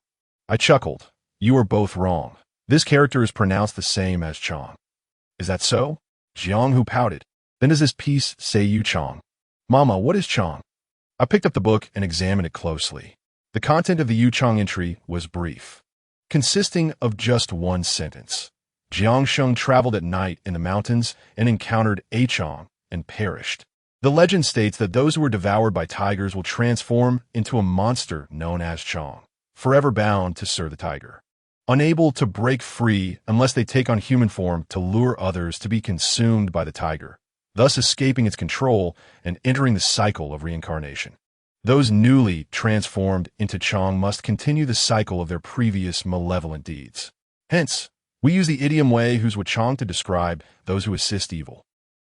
Speaker 1: I chuckled. You are both wrong. This character is pronounced the same as Chong. Is that so? Jiang Hu pouted. Then does this piece say Yu Chong? Mama, what is Chong? I picked up the book and examined it closely. The content of the Yu Chong entry was brief, consisting of just one sentence. Jiang Sheng traveled at night in the mountains and encountered A Chong and perished. The legend states that those who were devoured by tigers will transform into a monster known as Chong, forever bound to serve the tiger, unable to break free unless they take on human form to lure others to be consumed by the tiger, thus escaping its control and entering the cycle of reincarnation. Those newly transformed into Chong must continue the cycle of their previous malevolent deeds. Hence, we use the idiom Wei Hu's with Chong to describe those who assist evil.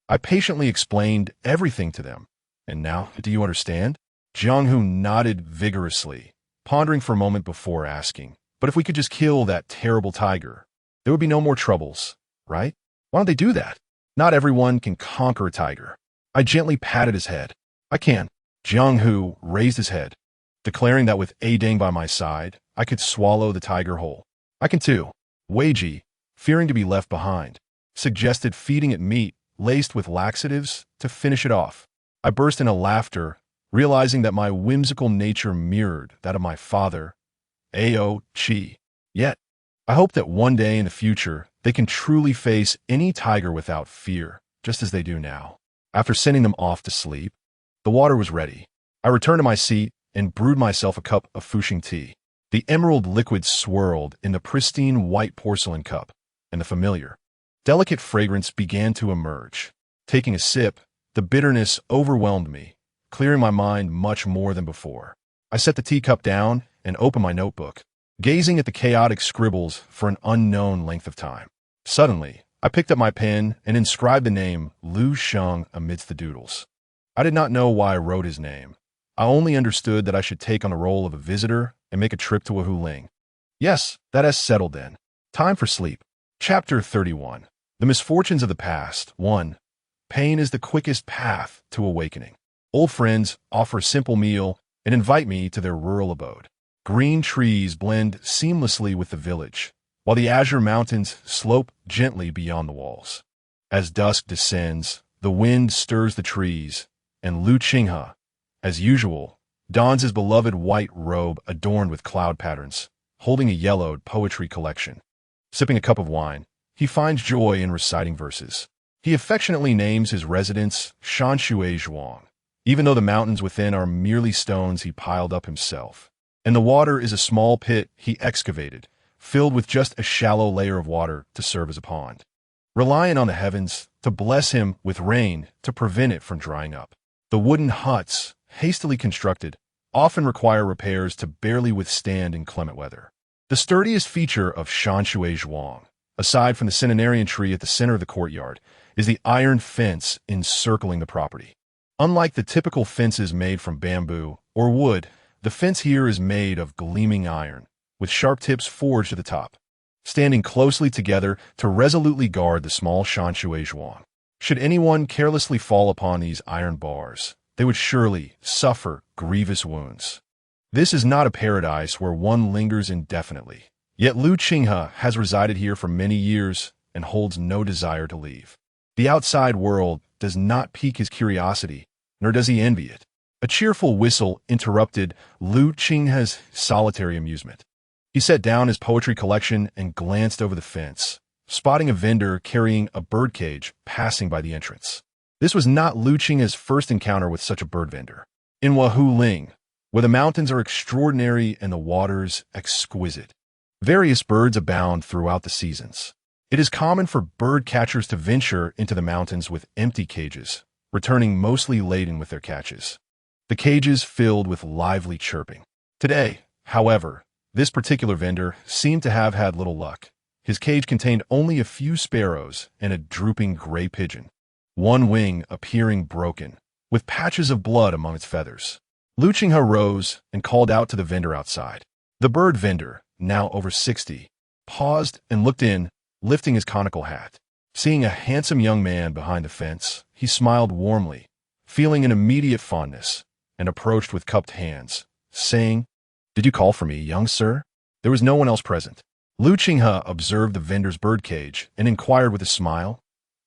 Speaker 1: I patiently explained everything to them. And now, do you understand? Jiang Hu nodded vigorously, pondering for a moment before asking, But if we could just kill that terrible tiger, there would be no more troubles, right? Why don't they do that? Not everyone can conquer a tiger. I gently patted his head. I can. Jiang Hu raised his head, declaring that with A Deng by my side, I could swallow the tiger whole. I can too. Wei Ji, fearing to be left behind, suggested feeding it meat laced with laxatives to finish it off. I burst into laughter, realizing that my whimsical nature mirrored that of my father, Ao Chi. Yet, I hope that one day in the future, they can truly face any tiger without fear, just as they do now. After sending them off to sleep, the water was ready. I returned to my seat and brewed myself a cup of Fuxing tea. The emerald liquid swirled in the pristine white porcelain cup, and the familiar, delicate fragrance began to emerge. Taking a sip, the bitterness overwhelmed me, clearing my mind much more than before. I set the teacup down and opened my notebook, gazing at the chaotic scribbles for an unknown length of time. Suddenly, I picked up my pen and inscribed the name Lu Sheng amidst the doodles. I did not know why I wrote his name. I only understood that I should take on the role of a visitor and make a trip to Wahoo Ling. Yes, that has settled then. Time for sleep. Chapter 31. The Misfortunes of the Past. 1. Pain is the quickest path to awakening. Old friends offer a simple meal and invite me to their rural abode. Green trees blend seamlessly with the village, while the azure mountains slope gently beyond the walls. As dusk descends, the wind stirs the trees, and Lu Qinghe, as usual, dons his beloved white robe adorned with cloud patterns, holding a yellowed poetry collection. Sipping a cup of wine, he finds joy in reciting verses. He affectionately names his residence Shanshui Zhuang, even though the mountains within are merely stones he piled up himself. And the water is a small pit he excavated, filled with just a shallow layer of water to serve as a pond. Relying on the heavens to bless him with rain to prevent it from drying up. The wooden huts, hastily constructed, often require repairs to barely withstand inclement weather. The sturdiest feature of Shanshui Zhuang, aside from the centenarian tree at the center of the courtyard, is the iron fence encircling the property. Unlike the typical fences made from bamboo or wood, the fence here is made of gleaming iron, with sharp tips forged at the top, standing closely together to resolutely guard the small Shanshui Zhuang. Should anyone carelessly fall upon these iron bars, they would surely suffer grievous wounds. This is not a paradise where one lingers indefinitely. Yet Lu Qinghe has resided here for many years and holds no desire to leave. The outside world does not pique his curiosity, nor does he envy it. A cheerful whistle interrupted Lu Qinghe's solitary amusement. He set down his poetry collection and glanced over the fence, spotting a vendor carrying a birdcage passing by the entrance. This was not Lu Qinghe's first encounter with such a bird vendor. In Wahu Ling, where the mountains are extraordinary and the waters exquisite, various birds abound throughout the seasons. It is common for bird catchers to venture into the mountains with empty cages, returning mostly laden with their catches. The cages filled with lively chirping. Today, however, this particular vendor seemed to have had little luck. His cage contained only a few sparrows and a drooping gray pigeon, one wing appearing broken, with patches of blood among its feathers. Lu Qinghe rose and called out to the vendor outside. The bird vendor, now over 60, paused and looked in, lifting his conical hat. Seeing a handsome young man behind the fence, he smiled warmly, feeling an immediate fondness, and approached with cupped hands, saying, "Did you call for me, young sir?" There was no one else present. Lu Qinghe observed the vendor's birdcage and inquired with a smile,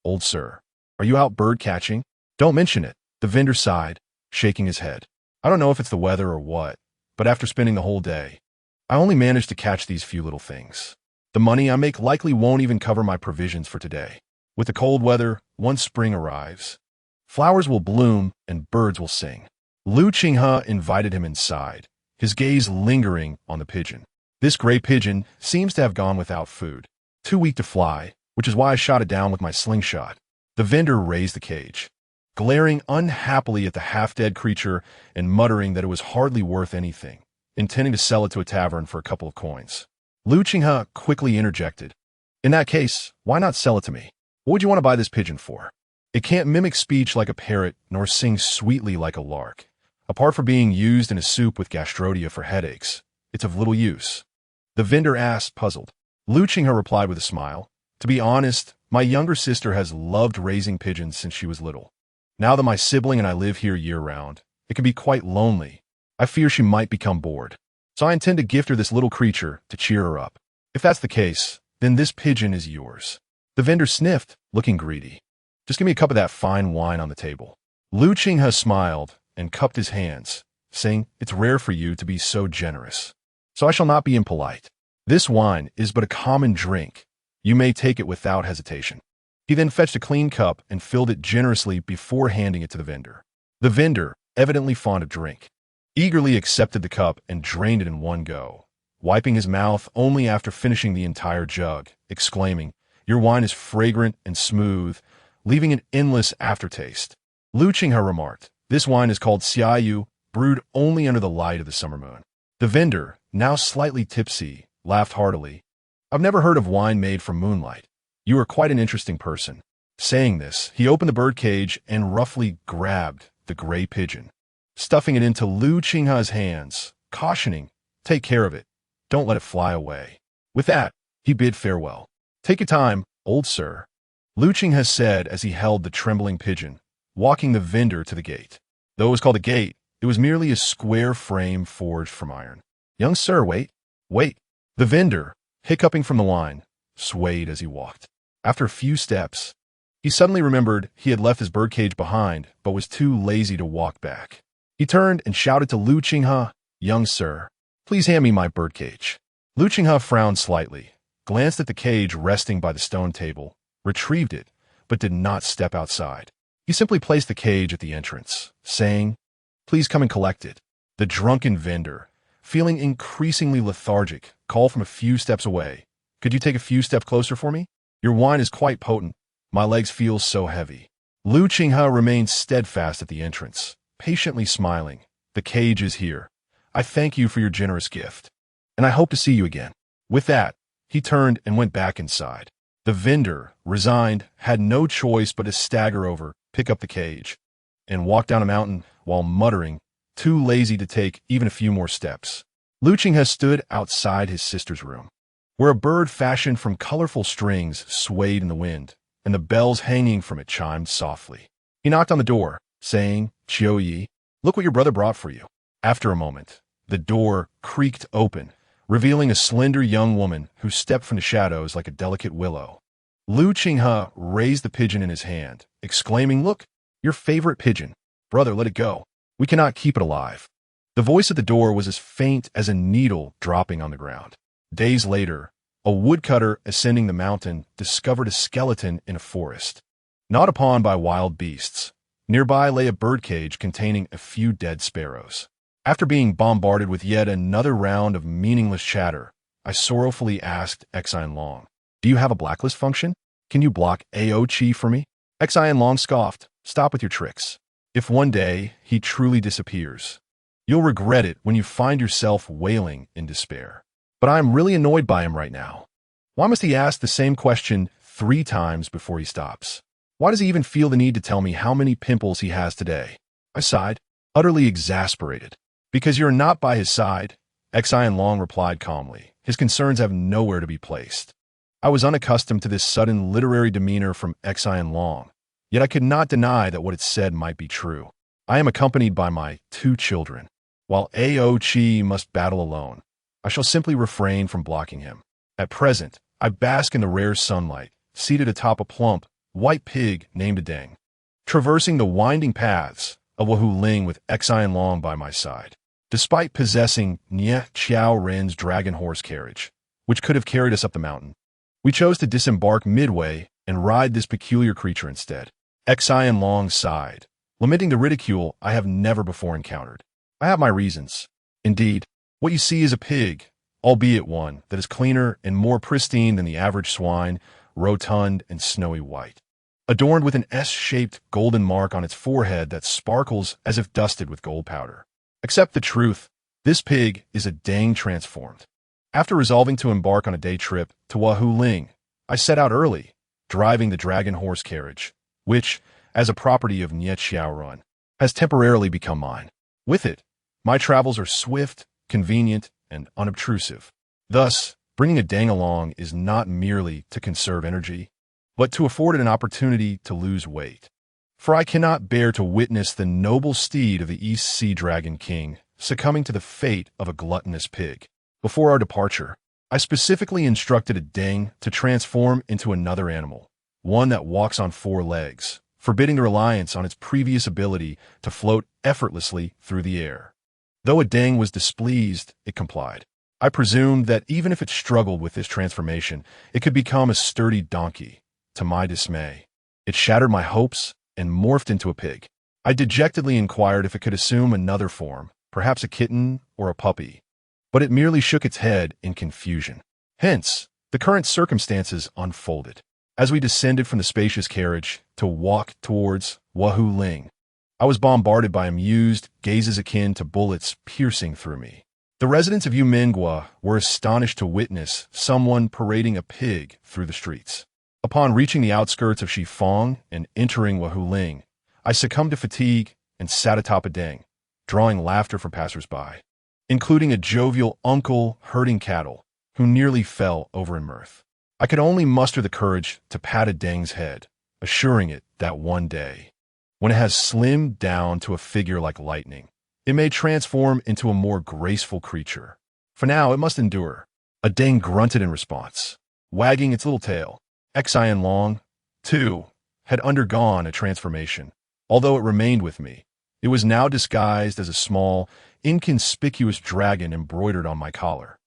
Speaker 1: "Old sir, are you out bird catching?" "Don't mention it," the vendor sighed, shaking his head. "I don't know if it's the weather or what, but after spending the whole day, I only managed to catch these few little things. The money I make likely won't even cover my provisions for today. With the cold weather, once spring arrives, flowers will bloom and birds will sing." Lu Qinghe invited him inside, his gaze lingering on the pigeon. This gray pigeon seems to have gone without food, too weak to fly, which is why I shot it down with my slingshot. The vendor raised the cage, glaring unhappily at the half-dead creature and muttering that it was hardly worth anything, intending to sell it to a tavern for a couple of coins. Lu Qinghe quickly interjected, "In that case, why not sell it to me? What would you want to buy this pigeon for? It can't mimic speech like a parrot nor sing sweetly like a lark. Apart from being used in a soup with gastrodia for headaches, it's of little use." The vendor asked, puzzled. Lu Qinghe replied with a smile, "To be honest, my younger sister has loved raising pigeons since she was little. Now that my sibling and I live here year-round, it can be quite lonely. I fear she might become bored. So I intend to gift her this little creature to cheer her up. If that's the case, then this pigeon is yours." The vendor sniffed, looking greedy. "Just give me a cup of that fine wine on the table." Lu Qinghe smiled and cupped his hands, saying, "It's rare for you to be so generous. So I shall not be impolite. This wine is but a common drink. You may take it without hesitation." He then fetched a clean cup and filled it generously before handing it to the vendor. The vendor, evidently fond of drink, eagerly accepted the cup and drained it in one go, wiping his mouth only after finishing the entire jug, exclaiming, "Your wine is fragrant and smooth, leaving an endless aftertaste." Lu Qinghe remarked, "This wine is called Xiaoyu, brewed only under the light of the summer moon." The vendor, now slightly tipsy, laughed heartily. "I've never heard of wine made from moonlight. You are quite an interesting person." Saying this, he opened the birdcage and roughly grabbed the gray pigeon, stuffing it into Lu Qinghe's hands, cautioning, "Take care of it. Don't let it fly away." With that, he bid farewell. "Take your time, old sir," Lu Qinghe said as he held the trembling pigeon, walking the vendor to the gate. Though it was called a gate, it was merely a square frame forged from iron. "Young sir, wait, wait." The vendor, hiccuping from the line, swayed as he walked. After a few steps, he suddenly remembered he had left his birdcage behind but was too lazy to walk back. He turned and shouted to Lu Qinghe, "Young sir, please hand me my birdcage." Lu Qinghe frowned slightly, glanced at the cage resting by the stone table, retrieved it, but did not step outside. He simply placed the cage at the entrance, saying, "Please come and collect it." The drunken vendor, feeling increasingly lethargic, called from a few steps away, "Could you take a few steps closer for me? Your wine is quite potent. My legs feel so heavy." Lu Qinghe remained steadfast at the entrance, patiently smiling. "The cage is here. I thank you for your generous gift, and I hope to see you again." With that, he turned and went back inside. The vendor, resigned, had no choice but to stagger over, pick up the cage, and walk down a mountain while muttering, too lazy to take even a few more steps. Lu Qinghe stood outside his sister's room, where a bird fashioned from colorful strings swayed in the wind, and the bells hanging from it chimed softly. He knocked on the door, saying, "Qiu Yi, look what your brother brought for you." After a moment, the door creaked open, revealing a slender young woman who stepped from the shadows like a delicate willow. Lu Qinghe raised the pigeon in his hand, exclaiming, "Look, your favorite pigeon. Brother, let it go. We cannot keep it alive." The voice at the door was as faint as a needle dropping on the ground. Days later, a woodcutter ascending the mountain discovered a skeleton in a forest, gnawed upon by wild beasts. Nearby lay a birdcage containing a few dead sparrows. After being bombarded with yet another round of meaningless chatter, I sorrowfully asked Exiled Long, "Do you have a blacklist function? Can you block Aochi for me?" Exiled Long scoffed, "Stop with your tricks. If one day he truly disappears, you'll regret it when you find yourself wailing in despair. But I am really annoyed by him right now. Why must he ask the same question 3 times before he stops? Why does he even feel the need to tell me how many pimples he has today?" I sighed, utterly exasperated. "Because you're not by his side," Exiled Long replied calmly. "His concerns have nowhere to be placed." I was unaccustomed to this sudden literary demeanor from Exiled Long, yet I could not deny that what it said might be true. I am accompanied by my 2 children. While Aochi must battle alone, I shall simply refrain from blocking him. At present, I bask in the rare sunlight, seated atop a plump, white pig named Deng, traversing the winding paths of Wahu Ling with Exiled Long by my side. Despite possessing Nye Qiao Ren's dragon horse carriage, which could have carried us up the mountain, we chose to disembark midway and ride this peculiar creature instead. Exiled Long sighed, lamenting the ridicule I have never before encountered. I have my reasons. Indeed, what you see is a pig, albeit one that is cleaner and more pristine than the average swine, rotund and snowy white, adorned with an S-shaped golden mark on its forehead that sparkles as if dusted with gold powder. Accept the truth, this pig is a Deng transformed. After resolving to embark on a day trip to Wahu Ling, I set out early, driving the dragon horse carriage, which, as a property of Nye Xiaorun, has temporarily become mine. With it, my travels are swift, convenient, and unobtrusive. Thus, bringing a Deng along is not merely to conserve energy, but to afford it an opportunity to lose weight. For I cannot bear to witness the noble steed of the East Sea Dragon King succumbing to the fate of a gluttonous pig. Before our departure, I specifically instructed a Deng to transform into another animal, one that walks on 4 legs, forbidding the reliance on its previous ability to float effortlessly through the air. Though a Deng was displeased, it complied. I presumed that even if it struggled with this transformation, it could become a sturdy donkey. To my dismay, it shattered my hopes and morphed into a pig. I dejectedly inquired if it could assume another form, perhaps a kitten or a puppy, but it merely shook its head in confusion. Hence, the current circumstances unfolded. As we descended from the spacious carriage to walk towards Wahu Ling, I was bombarded by amused gazes akin to bullets piercing through me. The residents of Yumengua were astonished to witness someone parading a pig through the streets. Upon reaching the outskirts of Shifeng and entering Wahu Ling, I succumbed to fatigue and sat atop a Deng, drawing laughter from passers-by, including a jovial uncle herding cattle who nearly fell over in mirth. I could only muster the courage to pat a Deng's head, assuring it that one day, when it has slimmed down to a figure like lightning, it may transform into a more graceful creature. For now, it must endure. A Dang grunted in response, wagging its little tail. Xian Long, too, had undergone a transformation. Although it remained with me, it was now disguised as a small, inconspicuous dragon embroidered on my collar.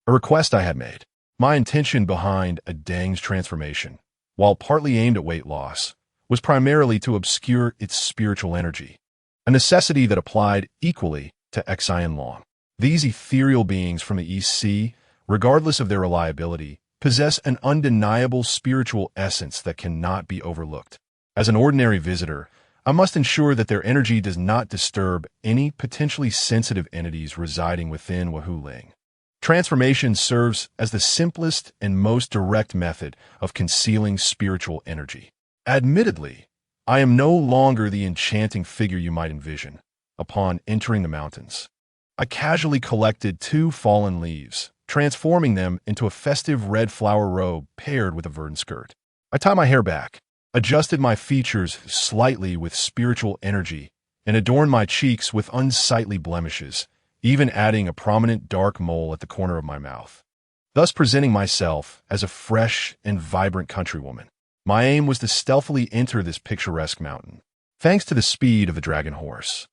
Speaker 1: A request I had made. My intention behind a Dang's transformation, while partly aimed at weight loss, was primarily to obscure its spiritual energy, a necessity that applied equally to Xian Long. These ethereal beings from the East Sea, regardless of their reliability, possess an undeniable spiritual essence that cannot be overlooked. As an ordinary visitor, I must ensure that their energy does not disturb any potentially sensitive entities residing within Wahoo Ling. Transformation serves as the simplest and most direct method of concealing spiritual energy. Admittedly, I am no longer the enchanting figure you might envision. Upon entering the mountains, I casually collected 2 fallen leaves, transforming them into a festive red flower robe paired with a verdant skirt. I tied my hair back, adjusted my features slightly with spiritual energy, and adorned my cheeks with unsightly blemishes, even adding a prominent dark mole at the corner of my mouth, thus presenting myself as a fresh and vibrant countrywoman. My aim was to stealthily enter this picturesque mountain, thanks to the speed of the dragon horse.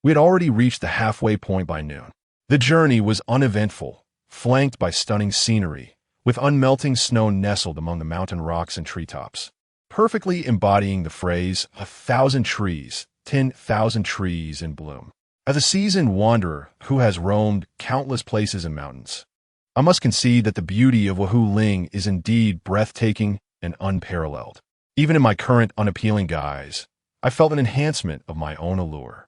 Speaker 1: We had already reached the halfway point by noon. The journey was uneventful, flanked by stunning scenery, with unmelting snow nestled among the mountain rocks and treetops, perfectly embodying the phrase, 1,000 trees, 10,000 trees in bloom. As a seasoned wanderer who has roamed countless places and mountains, I must concede that the beauty of Wahoo Ling is indeed breathtaking and unparalleled. Even in my current unappealing guise, I felt an enhancement of my own allure.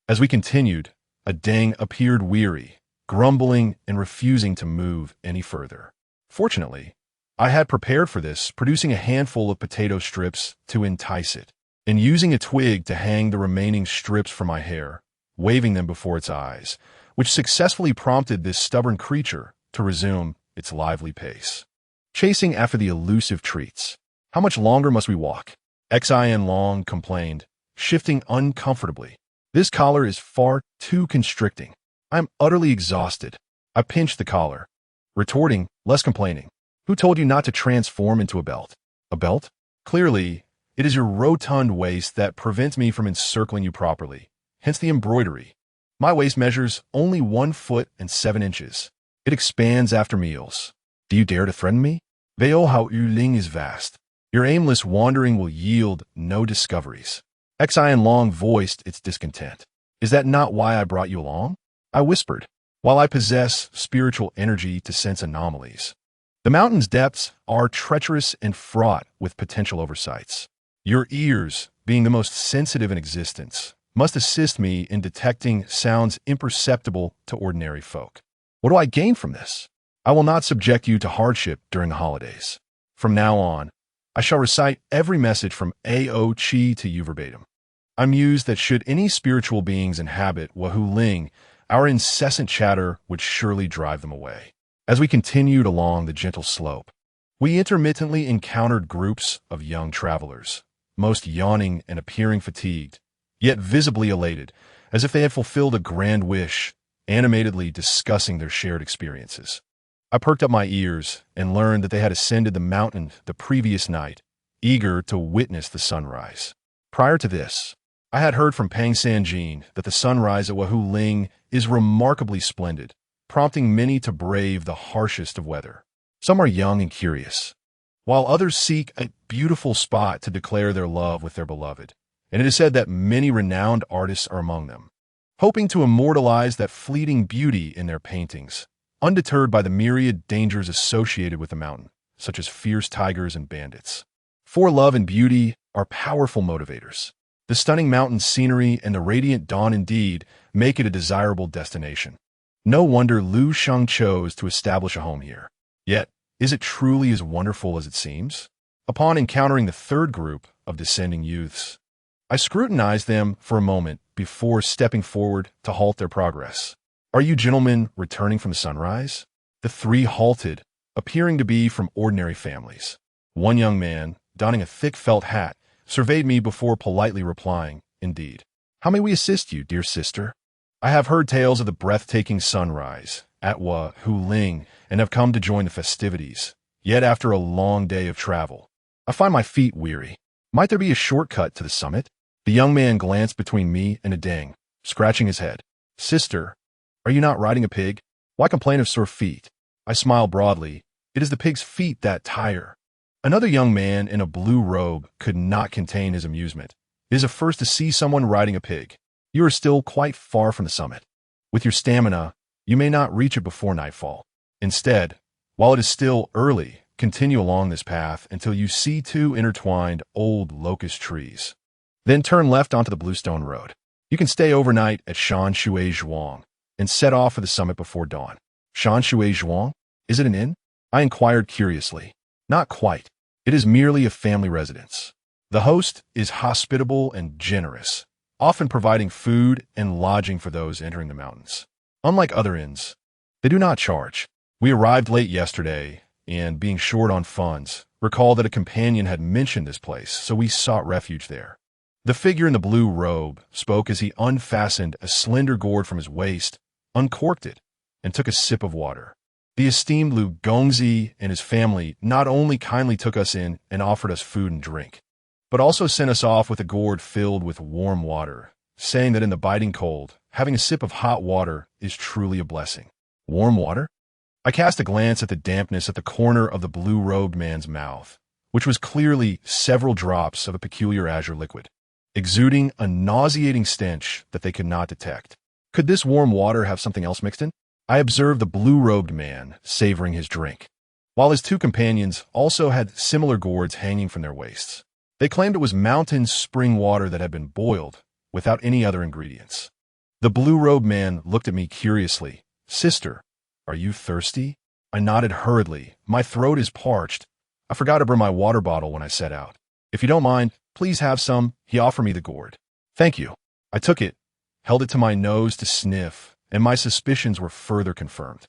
Speaker 1: As we continued, a Dang appeared weary, grumbling and refusing to move any further. Fortunately, I had prepared for this, producing a handful of potato strips to entice it, and using a twig to hang the remaining strips from my hair, waving them before its eyes, which successfully prompted this stubborn creature to resume its lively pace, chasing after the elusive treats. How much longer must we walk? Xian Long complained, shifting uncomfortably. This collar is far too constricting. I am utterly exhausted. I pinched the collar, retorting, less complaining. Who told you not to transform into a belt? A belt? Clearly, it is your rotund waist that prevents me from encircling you properly. Hence the embroidery. My waist measures only 1 foot and 7 inches. It expands after meals. Do you dare to threaten me? Veo how Yuling is vast. Your aimless wandering will yield no discoveries. Xian Long voiced its discontent. Is that not why I brought you along? I whispered, while I possess spiritual energy to sense anomalies. The mountain's depths are treacherous and fraught with potential oversights. Your ears, being the most sensitive in existence, must assist me in detecting sounds imperceptible to ordinary folk. What do I gain from this? I will not subject you to hardship during the holidays. From now on, I shall recite every message from A.O. Chi to you verbatim. I mused that should any spiritual beings inhabit Wahoo Ling, our incessant chatter would surely drive them away. As we continued along the gentle slope, we intermittently encountered groups of young travelers, most yawning and appearing fatigued, yet visibly elated, as if they had fulfilled a grand wish, animatedly discussing their shared experiences. I perked up my ears and learned that they had ascended the mountain the previous night, eager to witness the sunrise. Prior to this, I had heard from Pang Sanjin that the sunrise at Wahoo Ling is remarkably splendid, prompting many to brave the harshest of weather. Some are young and curious, while others seek a beautiful spot to declare their love with their beloved, and it is said that many renowned artists are among them, hoping to immortalize that fleeting beauty in their paintings, undeterred by the myriad dangers associated with the mountain, such as fierce tigers and bandits. For love and beauty are powerful motivators. The stunning mountain scenery and the radiant dawn indeed make it a desirable destination. No wonder Lu Sheng chose to establish a home here. Yet, is it truly as wonderful as it seems? Upon encountering the third group of descending youths, I scrutinized them for a moment before stepping forward to halt their progress. Are you gentlemen returning from the sunrise? The 3 halted, appearing to be from ordinary families. One young man, donning a thick felt hat, surveyed me before politely replying, indeed. How may we assist you, dear sister? I have heard tales of the breathtaking sunrise at Wahoo Ling and have come to join the festivities. Yet after a long day of travel, I find my feet weary. Might there be a shortcut to the summit? The young man glanced between me and Adeng, scratching his head. Sister, are you not riding a pig? Why complain of sore feet? I smiled broadly. It is the pig's feet that tire. Another young man in a blue robe could not contain his amusement. It is a first to see someone riding a pig. You are still quite far from the summit. With your stamina, you may not reach it before nightfall. Instead, while it is still early, continue along this path until you see two intertwined old locust trees. Then turn left onto the Bluestone Road. You can stay overnight at Shan Shui Zhuang and set off for the summit before dawn. Shan Shui Zhuang? Is it an inn? I inquired curiously. Not quite. It is merely a family residence. The host is hospitable and generous, often providing food and lodging for those entering the mountains. Unlike other inns, they do not charge. We arrived late yesterday, and being short on funds, recalled that a companion had mentioned this place, so we sought refuge there. The figure in the blue robe spoke as he unfastened a slender gourd from his waist, uncorked it, and took a sip of water. The esteemed Lu Gongzi and his family not only kindly took us in and offered us food and drink, but also sent us off with a gourd filled with warm water, saying that in the biting cold, having a sip of hot water is truly a blessing. Warm water? I cast a glance at the dampness at the corner of the blue-robed man's mouth, which was clearly several drops of a peculiar azure liquid, exuding a nauseating stench that they could not detect. Could this warm water have something else mixed in? I observed the blue-robed man savoring his drink, while his two companions also had similar gourds hanging from their waists. They claimed it was mountain spring water that had been boiled without any other ingredients. The blue-robed man looked at me curiously. Sister, are you thirsty? I nodded hurriedly. My throat is parched. I forgot to bring my water bottle when I set out. If you don't mind, please have some. He offered me the gourd. Thank you. I took it, held it to my nose to sniff, and my suspicions were further confirmed.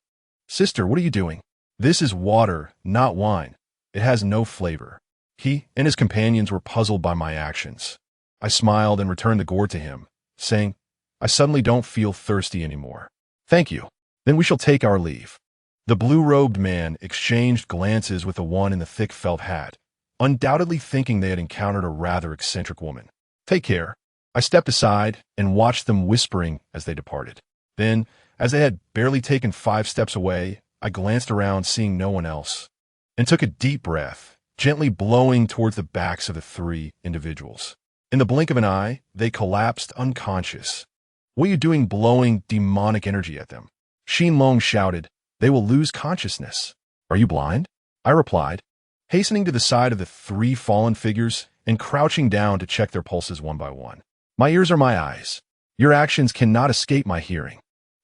Speaker 1: Sister, what are you doing? This is water, not wine. It has no flavor. He and his companions were puzzled by my actions. I smiled and returned the gourd to him, saying, I suddenly don't feel thirsty anymore. Thank you. Then we shall take our leave. The blue-robed man exchanged glances with the one in the thick felt hat, undoubtedly thinking they had encountered a rather eccentric woman. Take care. I stepped aside and watched them whispering as they departed. Then, as they had barely taken 5 steps away, I glanced around, seeing no one else, and took a deep breath, gently blowing towards the backs of the 3 individuals. In the blink of an eye, they collapsed unconscious. What are you doing blowing demonic energy at them? Xin Long shouted, They will lose consciousness. Are you blind? I replied, hastening to the side of the 3 fallen figures and crouching down to check their pulses one by one. My ears are my eyes. Your actions cannot escape my hearing.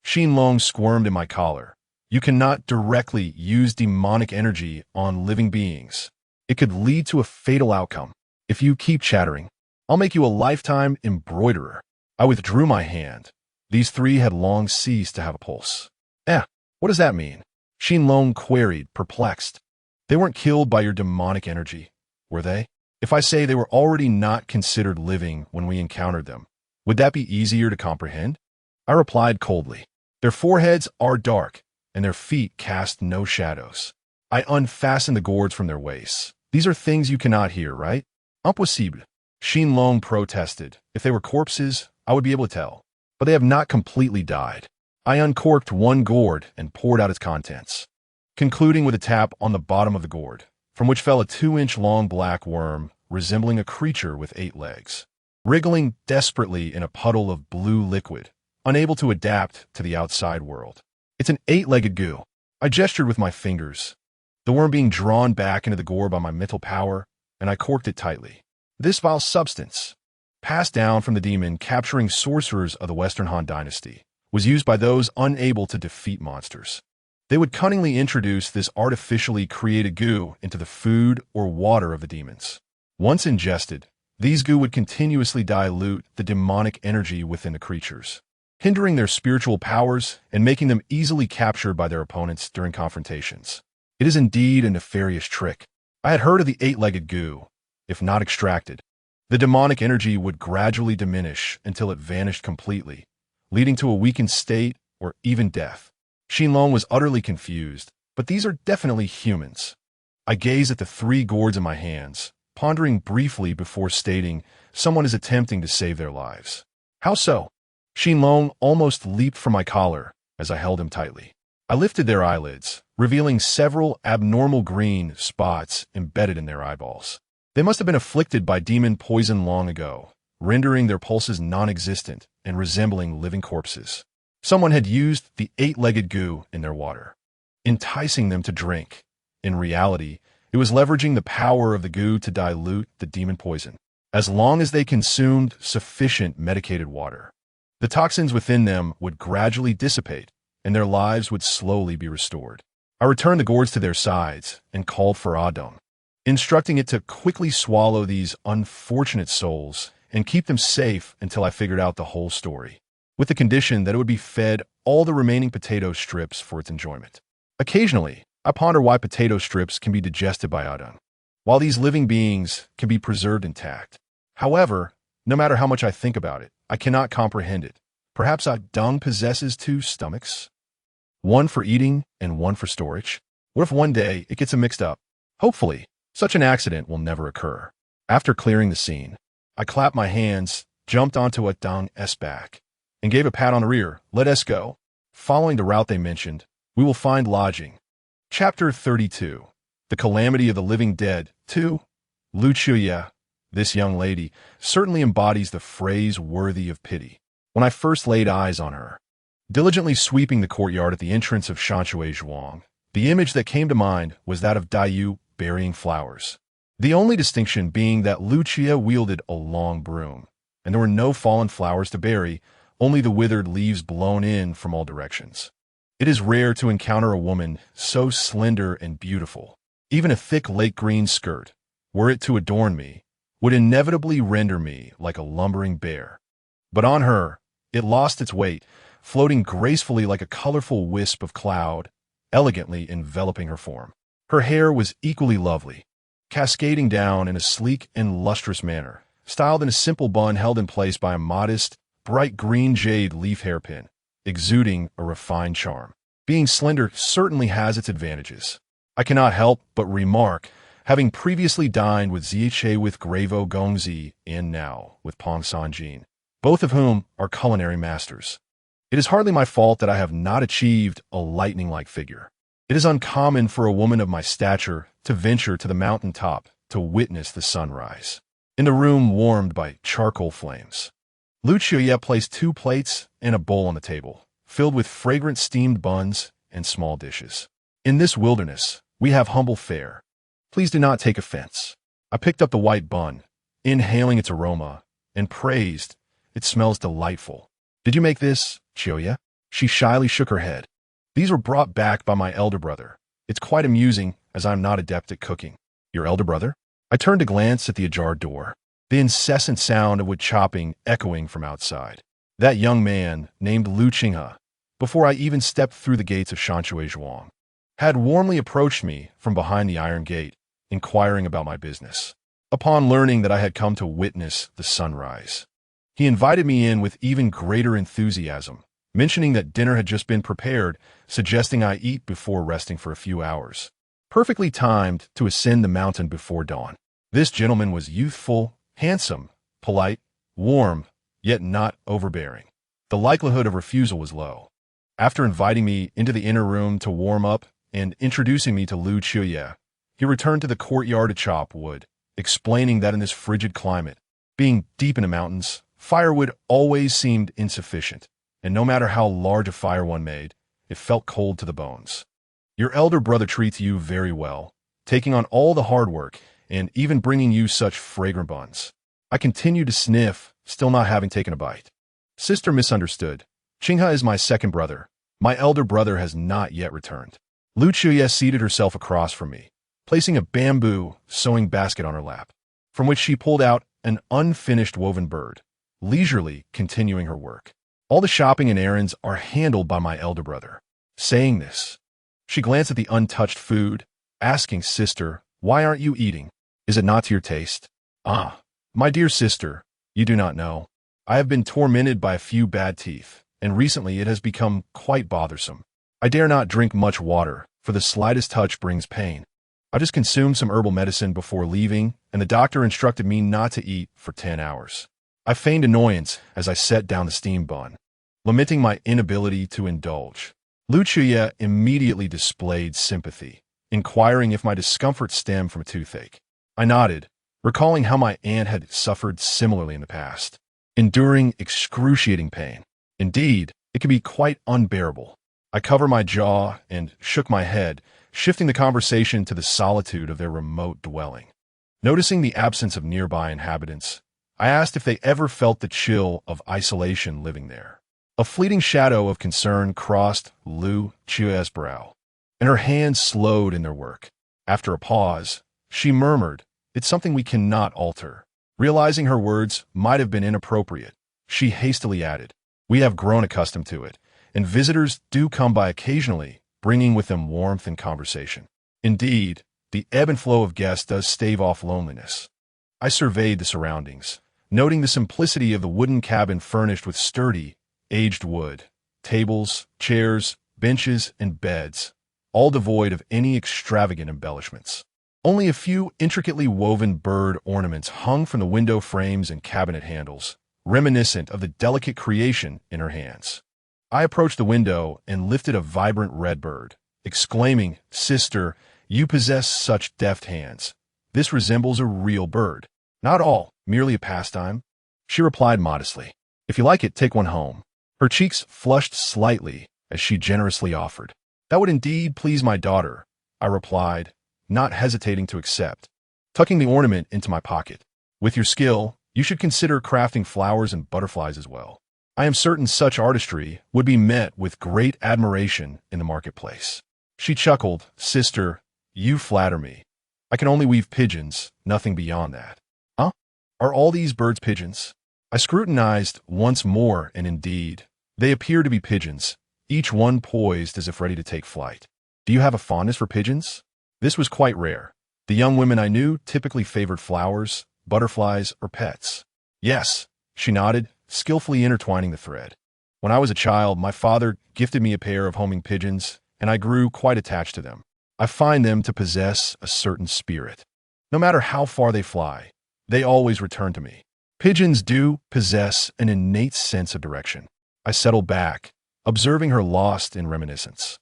Speaker 1: Xin Long squirmed in my collar. You cannot directly use demonic energy on living beings. It could lead to a fatal outcome. If you keep chattering, I'll make you a lifetime embroiderer. I withdrew my hand. These 3 had long ceased to have a pulse. What does that mean? Xin Long queried, perplexed. They weren't killed by your demonic energy, were they? If I say they were already not considered living when we encountered them, would that be easier to comprehend? I replied coldly. Their foreheads are dark, and their feet cast no shadows. I unfastened the gourds from their waists. These are things you cannot hear, right? Impossible. Xin Long protested. If they were corpses, I would be able to tell. But they have not completely died. I uncorked one gourd and poured out its contents, concluding with a tap on the bottom of the gourd, from which fell a 2-inch long black worm resembling a creature with 8 legs, wriggling desperately in a puddle of blue liquid, unable to adapt to the outside world. It's an 8-legged goo. I gestured with my fingers, the worm being drawn back into the gourd by my mental power, and I corked it tightly. This vile substance, passed down from the demon capturing sorcerers of the Western Han Dynasty, was used by those unable to defeat monsters. They would cunningly introduce this artificially created goo into the food or water of the demons. Once ingested, these goo would continuously dilute the demonic energy within the creatures, hindering their spiritual powers and making them easily captured by their opponents during confrontations. It is indeed a nefarious trick. I had heard of the 8-legged goo. If not extracted, the demonic energy would gradually diminish until it vanished completely, leading to a weakened state or even death. Xin Long was utterly confused, but these are definitely humans. I gaze at the 3 gourds in my hands, pondering briefly before stating someone is attempting to save their lives. How so? Xinlong almost leaped from my collar as I held him tightly. I lifted their eyelids, revealing several abnormal green spots embedded in their eyeballs. They must have been afflicted by demon poison long ago, rendering their pulses non-existent and resembling living corpses. Someone had used the 8-legged goo in their water, enticing them to drink. In reality, it was leveraging the power of the goo to dilute the demon poison, as long as they consumed sufficient medicated water. The toxins within them would gradually dissipate, and their lives would slowly be restored. I returned the gourds to their sides and called for Adong, instructing it to quickly swallow these unfortunate souls and keep them safe until I figured out the whole story, with the condition that it would be fed all the remaining potato strips for its enjoyment. Occasionally, I ponder why potato strips can be digested by Adong, while these living beings can be preserved intact. However, no matter how much I think about it, I cannot comprehend it. Perhaps Adong possesses 2 stomachs? One for eating and one for storage? What if one day it gets them mixed up? Hopefully, such an accident will never occur. After clearing the scene, I clapped my hands, jumped onto Adong's back, and gave a pat on the rear. Let us go. Following the route they mentioned, we will find lodging. Chapter 32. The Calamity of the Living Dead. 2. Lu Chuya, this young lady, certainly embodies the phrase worthy of pity. When I first laid eyes on her, diligently sweeping the courtyard at the entrance of Shanshui Zhuang, the image that came to mind was that of Daiyu burying flowers. The only distinction being that Lucia wielded a long broom, and there were no fallen flowers to bury, only the withered leaves blown in from all directions. It is rare to encounter a woman so slender and beautiful. Even a thick lake green skirt, were it to adorn me, would inevitably render me like a lumbering bear. But on her, it lost its weight, floating gracefully like a colorful wisp of cloud, elegantly enveloping her form. Her hair was equally lovely, cascading down in a sleek and lustrous manner, styled in a simple bun held in place by a modest, bright green jade leaf hairpin, exuding a refined charm. Being slender certainly has its advantages. I cannot help but remark, having previously dined with Zhe with Gravo Gongzi and now with Pong Sanjin, both of whom are culinary masters. It is hardly my fault that I have not achieved a lightning-like figure. It is uncommon for a woman of my stature to venture to the mountain top to witness the sunrise, in the room warmed by charcoal flames. Lu Chuya placed 2 plates and a bowl on the table, filled with fragrant steamed buns and small dishes. In this wilderness, we have humble fare. Please do not take offense. I picked up the white bun, inhaling its aroma, and praised, "It smells delightful." "Did you make this, Chuya?" She shyly shook her head. "These were brought back by my elder brother. It's quite amusing, as I'm not adept at cooking." "Your elder brother?" I turned to glance at the ajar door, the incessant sound of wood chopping echoing from outside. That young man, named Lu Qinghe, before I even stepped through the gates of Shanshui Zhuang, had warmly approached me from behind the iron gate, inquiring about my business. Upon learning that I had come to witness the sunrise, he invited me in with even greater enthusiasm, mentioning that dinner had just been prepared, suggesting I eat before resting for a few hours. Perfectly timed to ascend the mountain before dawn. This gentleman was youthful, handsome, polite, warm, yet not overbearing. The likelihood of refusal was low. After inviting me into the inner room to warm up and introducing me to Lu Chuya, he returned to the courtyard to chop wood, explaining that in this frigid climate, being deep in the mountains, firewood always seemed insufficient, and no matter how large a fire one made, it felt cold to the bones. "Your elder brother treats you very well, taking on all the hard work and even bringing you such fragrant buns." I continued to sniff, still not having taken a bite. "Sister misunderstood. Qinghe is my second brother. My elder brother has not yet returned." Lu Chuya seated herself across from me, placing a bamboo sewing basket on her lap, from which she pulled out an unfinished woven bird, leisurely continuing her work. "All the shopping and errands are handled by my elder brother." Saying this, she glanced at the untouched food, asking, "Sister, why aren't you eating? Is it not to your taste?" "Ah, my dear sister, you do not know. I have been tormented by a few bad teeth, and recently it has become quite bothersome. I dare not drink much water, for the slightest touch brings pain. I just consumed some herbal medicine before leaving, and the doctor instructed me not to eat for 10 hours. I feigned annoyance as I set down the steam bun, lamenting my inability to indulge. Lucia immediately displayed sympathy, inquiring if my discomfort stemmed from a toothache. I nodded, recalling how my aunt had suffered similarly in the past, enduring excruciating pain. Indeed, it could be quite unbearable. I covered my jaw and shook my head, shifting the conversation to the solitude of their remote dwelling. Noticing the absence of nearby inhabitants, I asked if they ever felt the chill of isolation living there. A fleeting shadow of concern crossed Lucia's brow, and her hands slowed in their work. After a pause, she murmured, "It's something we cannot alter." Realizing her words might have been inappropriate, she hastily added, "We have grown accustomed to it, and visitors do come by occasionally, bringing with them warmth and conversation. Indeed, the ebb and flow of guests does stave off loneliness." I surveyed the surroundings, noting the simplicity of the wooden cabin furnished with sturdy, aged wood, tables, chairs, benches, and beds, all devoid of any extravagant embellishments. Only a few intricately woven bird ornaments hung from the window frames and cabinet handles, reminiscent of the delicate creation in her hands. I approached the window and lifted a vibrant red bird, exclaiming, "Sister, you possess such deft hands. This resembles a real bird." "Not all, merely a pastime," she replied modestly. "If you like it, take one home." Her cheeks flushed slightly as she generously offered. "That would indeed please my daughter," I replied, not hesitating to accept, tucking the ornament into my pocket. "With your skill, you should consider crafting flowers and butterflies as well. I am certain such artistry would be met with great admiration in the marketplace." She chuckled, "Sister, you flatter me. I can only weave pigeons, nothing beyond that." "Huh? Are all these birds pigeons?" I scrutinized once more, and indeed, they appear to be pigeons, each one poised as if ready to take flight. "Do you have a fondness for pigeons?" This was quite rare. The young women I knew typically favored flowers, butterflies, or pets. "Yes," she nodded, skillfully intertwining the thread. "When I was a child, my father gifted me a pair of homing pigeons, and I grew quite attached to them. I find them to possess a certain spirit. No matter how far they fly, they always return to me. Pigeons do possess an innate sense of direction." I settled back, observing her lost in reminiscence.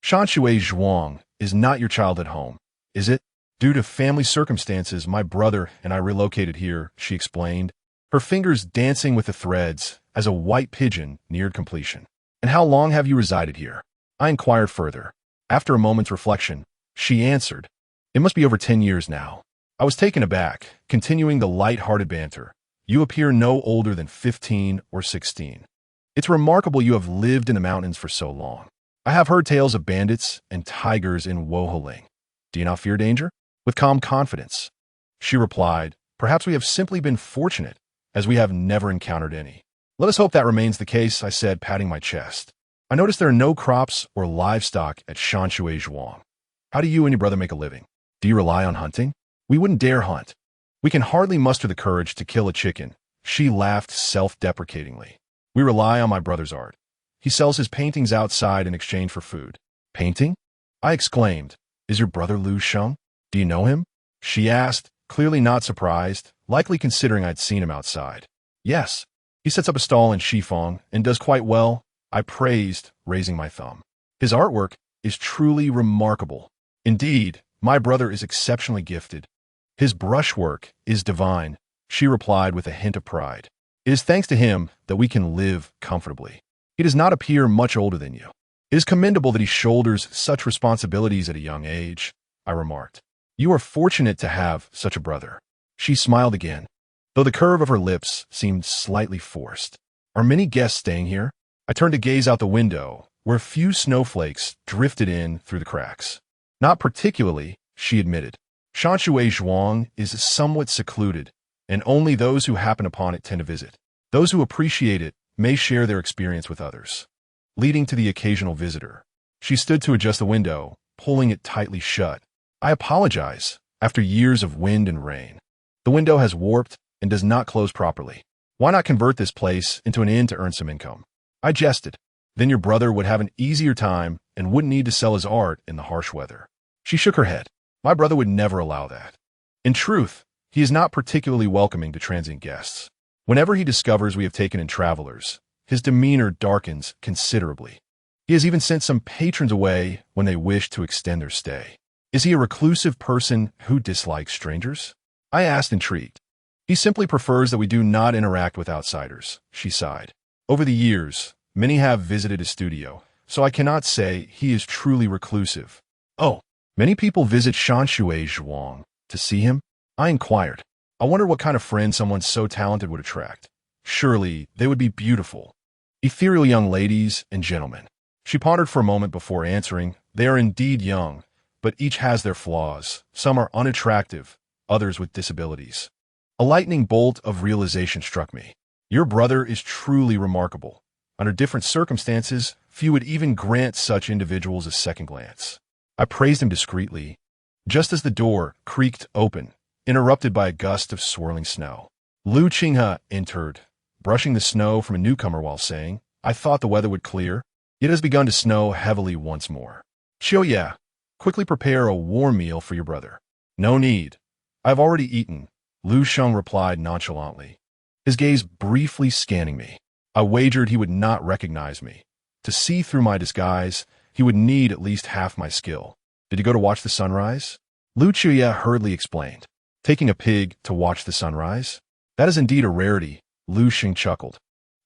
Speaker 1: "Shanshui Zhuang is not your childhood home, is it?" "Due to family circumstances, my brother and I relocated here," she explained, her fingers dancing with the threads as a white pigeon neared completion. "And how long have you resided here?" I inquired further. After a moment's reflection, she answered, "It must be over 10 years now." I was taken aback, continuing the light-hearted banter. "You appear no older than 15 or 16. It's remarkable you have lived in the mountains for so long. I have heard tales of bandits and tigers in Woholing. Do you not fear danger?" With calm confidence, she replied, "Perhaps we have simply been fortunate, as we have never encountered any." "Let us hope that remains the case," I said, patting my chest. "I noticed there are no crops or livestock at Shanshui Zhuang. How do you and your brother make a living? Do you rely on hunting?" "We wouldn't dare hunt. We can hardly muster the courage to kill a chicken." She laughed self-deprecatingly. "We rely on my brother's art. He sells his paintings outside in exchange for food." "Painting?" I exclaimed. "Is your brother Lu Sheng? Do you know him?" She asked, clearly not surprised, likely considering I'd seen him outside. "Yes. He sets up a stall in Shifeng and does quite well," I praised, raising my thumb. "His artwork is truly remarkable. Indeed, my brother is exceptionally gifted. His brushwork is divine," she replied with a hint of pride. "It is thanks to him that we can live comfortably. He does not appear much older than you." "It is commendable that he shoulders such responsibilities at a young age," I remarked. "You are fortunate to have such a brother." She smiled again, though the curve of her lips seemed slightly forced. "Are many guests staying here?" I turned to gaze out the window, where a few snowflakes drifted in through the cracks. "Not particularly," she admitted. "Shanshui Zhuang is somewhat secluded, and only those who happen upon it tend to visit. Those who appreciate it may share their experience with others, leading to the occasional visitor." She stood to adjust the window, pulling it tightly shut. "I apologize. After years of wind and rain, the window has warped and does not close properly. Why not convert this place into an inn to earn some income?" I jested. "Then your brother would have an easier time and wouldn't need to sell his art in the harsh weather. She shook her head. My brother would never allow that. In truth, he is not particularly welcoming to transient guests. Whenever he discovers we have taken in travelers, his demeanor darkens considerably. He has even sent some patrons away when they wish to extend their stay. Is he a reclusive person who dislikes strangers? I asked, intrigued. He simply prefers that we do not interact with outsiders, she sighed. Over the years, many have visited his studio, so I cannot say he is truly reclusive. Oh, many people visit Shanshui Zhuang to see him? I inquired. I wonder what kind of friend someone so talented would attract. Surely they would be beautiful. Ethereal young ladies and gentlemen. She pondered for a moment before answering. They are indeed young, but each has their flaws. Some are unattractive, others with disabilities. A lightning bolt of realization struck me. Your brother is truly remarkable. Under different circumstances, few would even grant such individuals a second glance. I praised him discreetly, just as the door creaked open, interrupted by a gust of swirling snow. Lu Qinghe entered, brushing the snow from a newcomer while saying, I thought the weather would clear. It has begun to snow heavily once more. Xiaoya, quickly prepare a warm meal for your brother. No need. I have already eaten, Lu Sheng replied nonchalantly, his gaze briefly scanning me. I wagered he would not recognize me. To see through my disguise, he would need at least half my skill. Did he go to watch the sunrise? Lu Qiuye hurriedly explained. Taking a pig to watch the sunrise? That is indeed a rarity, Lu Xing chuckled.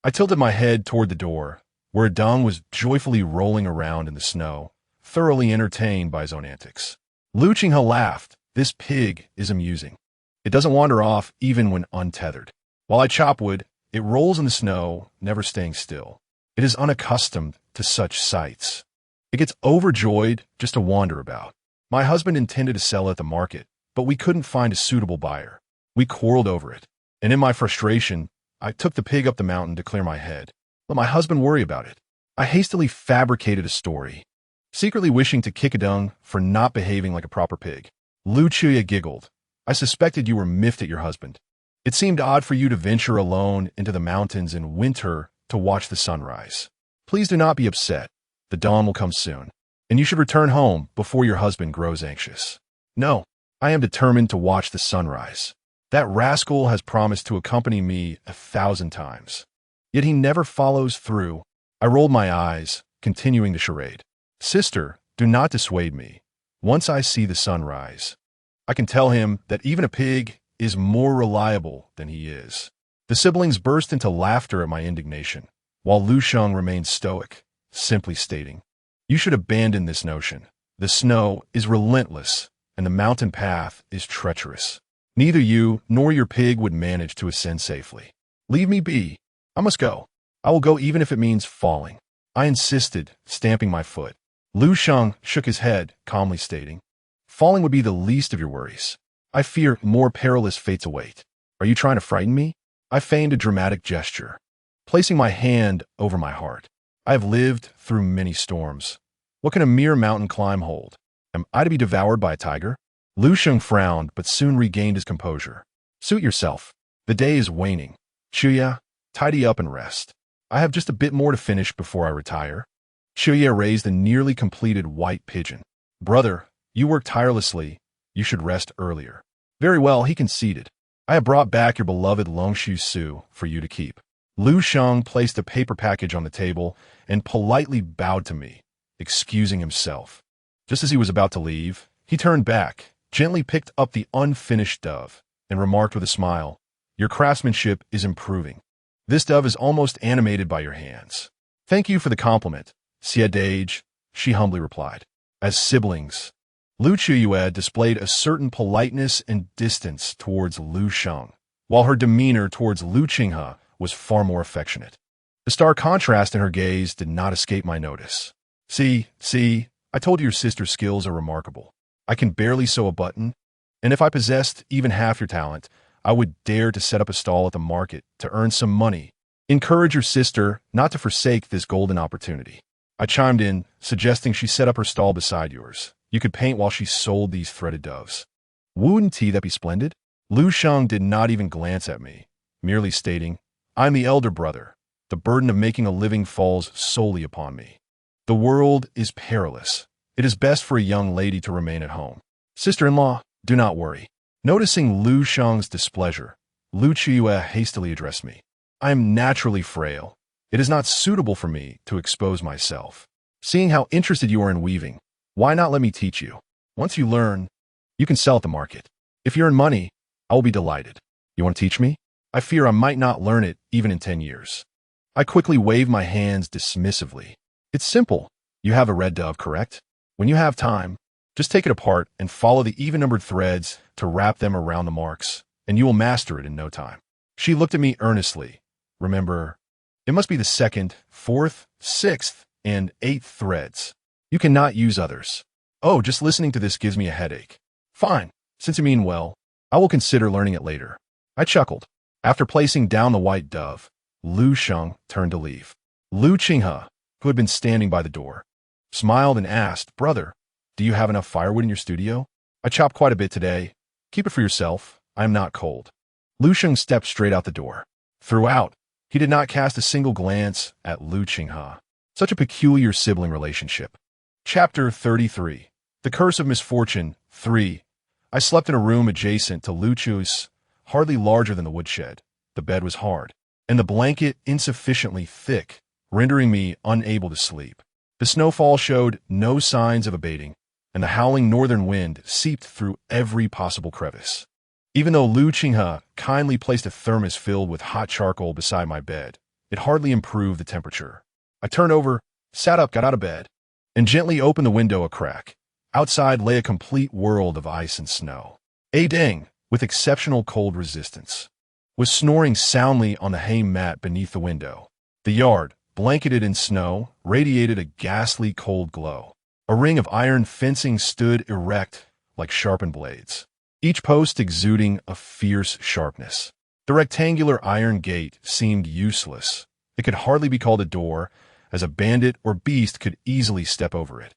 Speaker 1: I tilted my head toward the door, where a dong was joyfully rolling around in the snow, thoroughly entertained by his own antics. Lu Qinghe laughed. This pig is amusing. It doesn't wander off even when untethered. While I chop wood, it rolls in the snow, never staying still. It is unaccustomed to such sights. It gets overjoyed just to wander about. My husband intended to sell it at the market, but we couldn't find a suitable buyer. We quarreled over it, and in my frustration, I took the pig up the mountain to clear my head. Let my husband worry about it. I hastily fabricated a story, secretly wishing to kick a dung for not behaving like a proper pig. Lu Qiuye giggled. I suspected you were miffed at your husband. It seemed odd for you to venture alone into the mountains in winter to watch the sunrise. Please do not be upset. The dawn will come soon, and you should return home before your husband grows anxious. No, I am determined to watch the sunrise. That rascal has promised to accompany me 1,000 times. Yet he never follows through. I rolled my eyes, continuing the charade. Sister, do not dissuade me. Once I see the sunrise, I can tell him that even a pig is more reliable than he is. The siblings burst into laughter at my indignation, while Lu Sheng remained stoic, simply stating, you should abandon this notion. The snow is relentless, and the mountain path is treacherous. Neither you nor your pig would manage to ascend safely. Leave me be. I must go. I will go even if it means falling. I insisted, stamping my foot. Lu Sheng shook his head, calmly stating, falling would be the least of your worries. I fear more perilous fates await. Are you trying to frighten me? I feigned a dramatic gesture, placing my hand over my heart. I have lived through many storms. What can a mere mountain climb hold? Am I to be devoured by a tiger? Lu Sheng frowned, but soon regained his composure. Suit yourself. The day is waning. Qiuye, tidy up and rest. I have just a bit more to finish before I retire. Qiuye raised the nearly completed white pigeon. Brother, you work tirelessly. You should rest earlier. Very well, he conceded. I have brought back your beloved Longshu Su for you to keep. Lu Sheng placed a paper package on the table and politely bowed to me, excusing himself. Just as he was about to leave, he turned back, gently picked up the unfinished dove, and remarked with a smile, your craftsmanship is improving. This dove is almost animated by your hands. Thank you for the compliment, Siadage, she humbly replied. As siblings, Lu Qiuye displayed a certain politeness and distance towards Lu Sheng, while her demeanor towards Lu Qinghe was far more affectionate. The stark contrast in her gaze did not escape my notice. See, I told you your sister's skills are remarkable. I can barely sew a button, and if I possessed even half your talent, I would dare to set up a stall at the market to earn some money. Encourage your sister not to forsake this golden opportunity. I chimed in, suggesting she set up her stall beside yours. You could paint while she sold these threaded doves. Wouldn't that be splendid? Lu Sheng did not even glance at me, merely stating, I'm the elder brother. The burden of making a living falls solely upon me. The world is perilous. It is best for a young lady to remain at home. Sister-in-law, do not worry. Noticing Lu Sheng's displeasure, Lu Qiyu hastily addressed me. I am naturally frail. It is not suitable for me to expose myself. Seeing how interested you are in weaving, why not let me teach you? Once you learn, you can sell at the market. If you earn money, I will be delighted. You want to teach me? I fear I might not learn it even in 10 years. I quickly waved my hands dismissively. It's simple. You have a red dove, correct? When you have time, just take it apart and follow the even-numbered threads to wrap them around the marks, and you will master it in no time. She looked at me earnestly. Remember, it must be the 2nd, 4th, 6th, and 8th threads. You cannot use others. Oh, just listening to this gives me a headache. Fine, since you mean well, I will consider learning it later. I chuckled. After placing down the white dove, Lu Sheng turned to leave. Lu Qinghe, who had been standing by the door, smiled and asked, Brother, do you have enough firewood in your studio? I chopped quite a bit today. Keep it for yourself. I am not cold. Lu Sheng stepped straight out the door. Throughout, he did not cast a single glance at Lu Qinghe. Such a peculiar sibling relationship. Chapter 33. The Curse of Misfortune 3. I slept in a room adjacent to Lu Qiu's, hardly larger than the woodshed. The bed was hard, and the blanket insufficiently thick, rendering me unable to sleep. The snowfall showed no signs of abating, and the howling northern wind seeped through every possible crevice. Even though Lu Qinghe kindly placed a thermos filled with hot charcoal beside my bed, it hardly improved the temperature. I turned over, sat up, got out of bed, and gently opened the window a crack. Outside lay a complete world of ice and snow. Deng, with exceptional cold resistance, was snoring soundly on the hay mat beneath the window. The yard, blanketed in snow, radiated a ghastly cold glow. A ring of iron fencing stood erect like sharpened blades, each post exuding a fierce sharpness. The rectangular iron gate seemed useless. It could hardly be called a door, as a bandit or beast could easily step over it,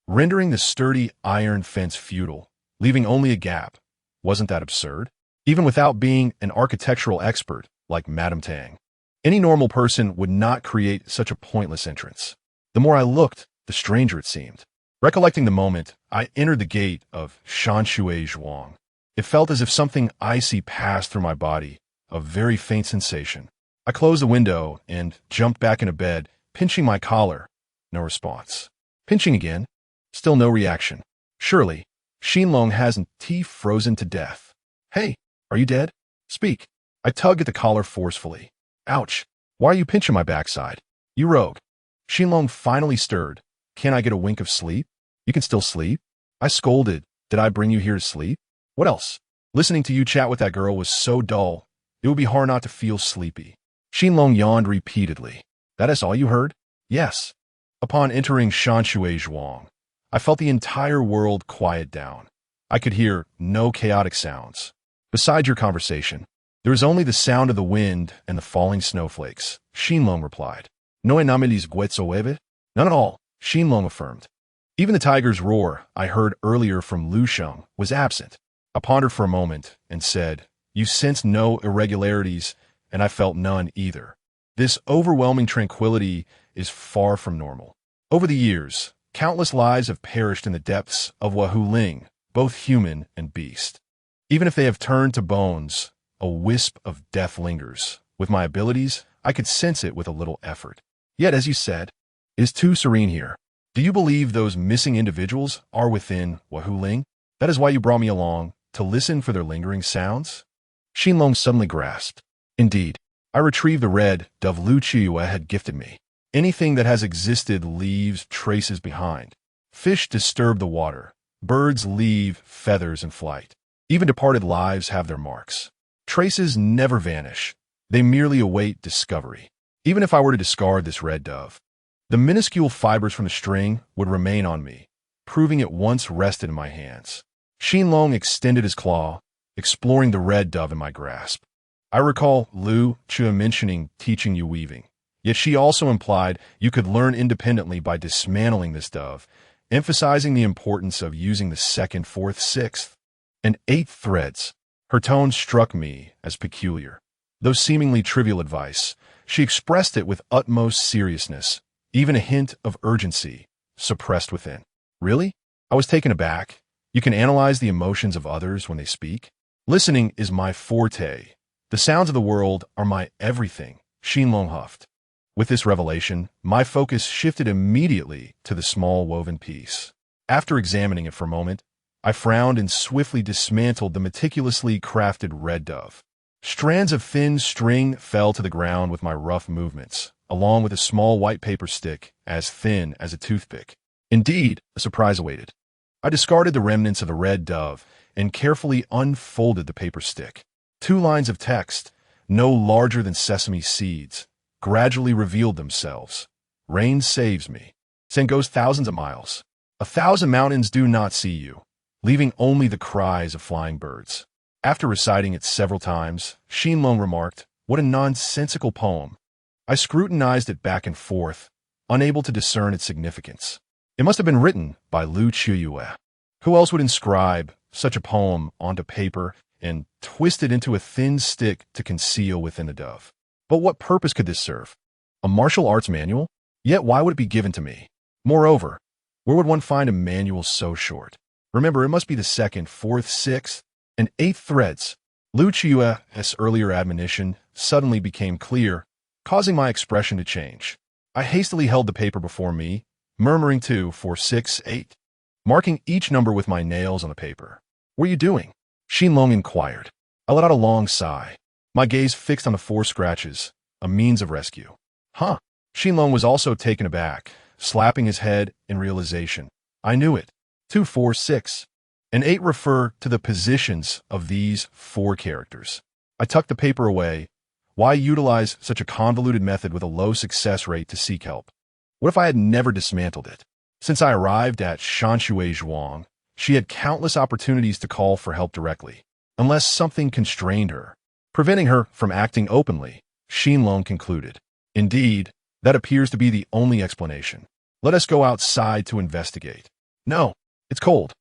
Speaker 1: rendering the sturdy iron fence futile, leaving only a gap. Wasn't that absurd? Even without being an architectural expert like Madame Tang, any normal person would not create such a pointless entrance. The more I looked, the stranger it seemed. Recollecting the moment, I entered the gate of Shanshui Zhuang. It felt as if something icy passed through my body, a very faint sensation. I closed the window and jumped back into bed, pinching my collar. No response. Pinching again. Still no reaction. Surely, Xinlong hasn't teeth frozen to death. Hey, are you dead? Speak. I tugged at the collar forcefully. Ouch. Why are you pinching my backside? You rogue. Xinlong finally stirred. Can't I get a wink of sleep? You can still sleep? I scolded. Did I bring you here to sleep? What else? Listening to you chat with that girl was so dull, it would be hard not to feel sleepy. Xinlong yawned repeatedly. That is all you heard? Yes. Upon entering Shanshui Zhuang, I felt the entire world quiet down. I could hear no chaotic sounds. Besides your conversation, there was only the sound of the wind and the falling snowflakes, Xinlong replied. No anomalies whatsoever? None at all, Xinlong affirmed. Even the tiger's roar I heard earlier from Lu Sheng was absent. I pondered for a moment and said, You sense no irregularities, and I felt none either. This overwhelming tranquility is far from normal. Over the years, countless lives have perished in the depths of Wahuling, both human and beast. Even if they have turned to bones, a wisp of death lingers. With my abilities, I could sense it with a little effort. Yet, as you said, it is too serene here. Do you believe those missing individuals are within Wahuling? That is why you brought me along, to listen for their lingering sounds? Xinlong suddenly grasped. Indeed, I retrieved the red dove Lu Qiyu had gifted me. Anything that has existed leaves traces behind. Fish disturb the water. Birds leave feathers in flight. Even departed lives have their marks. Traces never vanish. They merely await discovery. Even if I were to discard this red dove, the minuscule fibers from the string would remain on me, proving it once rested in my hands. Xinlong extended his claw, exploring the red dove in my grasp. I recall Lu Qiu mentioning teaching you weaving, yet she also implied you could learn independently by dismantling this dove, emphasizing the importance of using the 2nd, 4th, 6th, and 8th threads. Her tone struck me as peculiar. Though seemingly trivial advice, she expressed it with utmost seriousness. even a hint of urgency suppressed within. Really? I was taken aback. You can analyze the emotions of others when they speak? Listening is my forte. The sounds of the world are my everything, Xinlong huffed. With this revelation, my focus shifted immediately to the small woven piece. After examining it for a moment, I frowned and swiftly dismantled the meticulously crafted red dove. Strands of thin string fell to the ground with my rough movements, along with a small white paper stick as thin as a toothpick. Indeed, a surprise awaited. I discarded the remnants of the red dove and carefully unfolded the paper stick. 2 lines of text, no larger than sesame seeds, gradually revealed themselves. Rain saves me. Send goes thousands of miles. 1,000 mountains do not see you, leaving only the cries of flying birds. After reciting it several times, Xinlong remarked, "What a nonsensical poem." I scrutinized it back and forth, unable to discern its significance. It must have been written by Lu Qiuyue. Who else would inscribe such a poem onto paper and twist it into a thin stick to conceal within the dove? But what purpose could this serve? A martial arts manual? Yet why would it be given to me? Moreover, where would one find a manual so short? Remember, it must be the 2nd, 4th, 6th, and 8th threads. Lu Qiuyue's earlier admonition suddenly became clear, causing my expression to change. I hastily held the paper before me, murmuring 2, 4, 6, 8, marking each number with my nails on the paper. "What are you doing?" Xinlong inquired. I let out a long sigh, my gaze fixed on the 4 scratches, a means of rescue. Huh. Xinlong was also taken aback, slapping his head in realization. I knew it. 2, 4, 6, and 8 refer to the positions of these 4 characters. I tucked the paper away. Why utilize such a convoluted method with a low success rate to seek help? What if I had never dismantled it? Since I arrived at Shanshui Zhuang, she had countless opportunities to call for help directly, unless something constrained her, preventing her from acting openly, Xinlong concluded. Indeed, that appears to be the only explanation. Let us go outside to investigate. No, it's cold.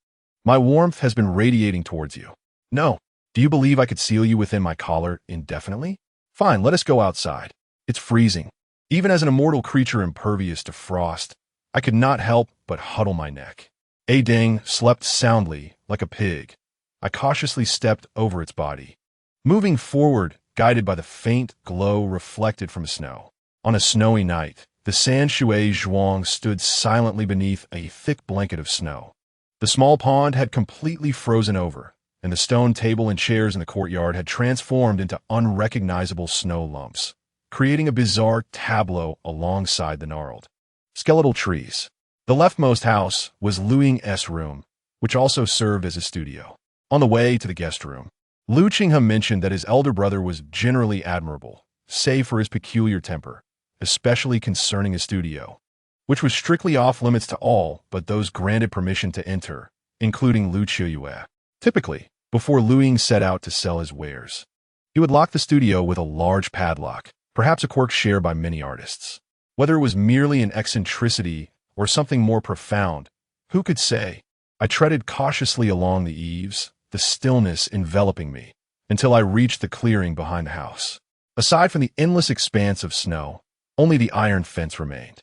Speaker 1: My warmth has been radiating towards you. No. Do you believe I could seal you within my collar indefinitely? Fine, let us go outside. It's freezing. Even as an immortal creature impervious to frost, I could not help but huddle my neck. A Ding slept soundly, like a pig. I cautiously stepped over its body, moving forward, guided by the faint glow reflected from snow. On a snowy night, the Shanshui Zhuang stood silently beneath a thick blanket of snow. The small pond had completely frozen over, and the stone table and chairs in the courtyard had transformed into unrecognizable snow lumps, creating a bizarre tableau alongside the gnarled, skeletal trees. The leftmost house was Luing's room, which also served as a studio. On the way to the guest room, Lu Qinghe mentioned that his elder brother was generally admirable, save for his peculiar temper, especially concerning his studio, which was strictly off-limits to all but those granted permission to enter, including Lu Qiuyue. Typically, before Lu Ying set out to sell his wares, he would lock the studio with a large padlock, perhaps a quirk shared by many artists. Whether it was merely an eccentricity or something more profound, who could say? I treaded cautiously along the eaves, the stillness enveloping me, until I reached the clearing behind the house. Aside from the endless expanse of snow, only the iron fence remained.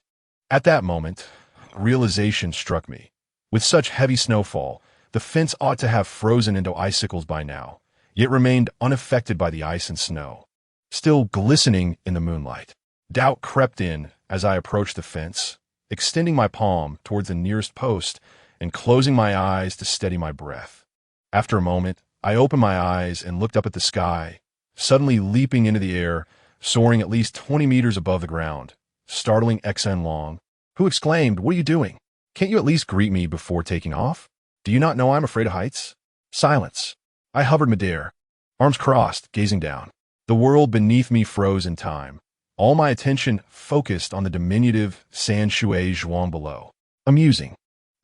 Speaker 1: At that moment, realization struck me. With such heavy snowfall, the fence ought to have frozen into icicles by now, yet remained unaffected by the ice and snow, still glistening in the moonlight. Doubt crept in as I approached the fence, extending my palm towards the nearest post and closing my eyes to steady my breath. After a moment, I opened my eyes and looked up at the sky, suddenly leaping into the air, soaring at least 20 meters above the ground, startling Xen Long, who exclaimed, "What are you doing? Can't you at least greet me before taking off? Do you not know I'm afraid of heights?" Silence. I hovered midair, arms crossed, gazing down. The world beneath me froze in time, all my attention focused on the diminutive Shanshui Zhuang below. Amusing.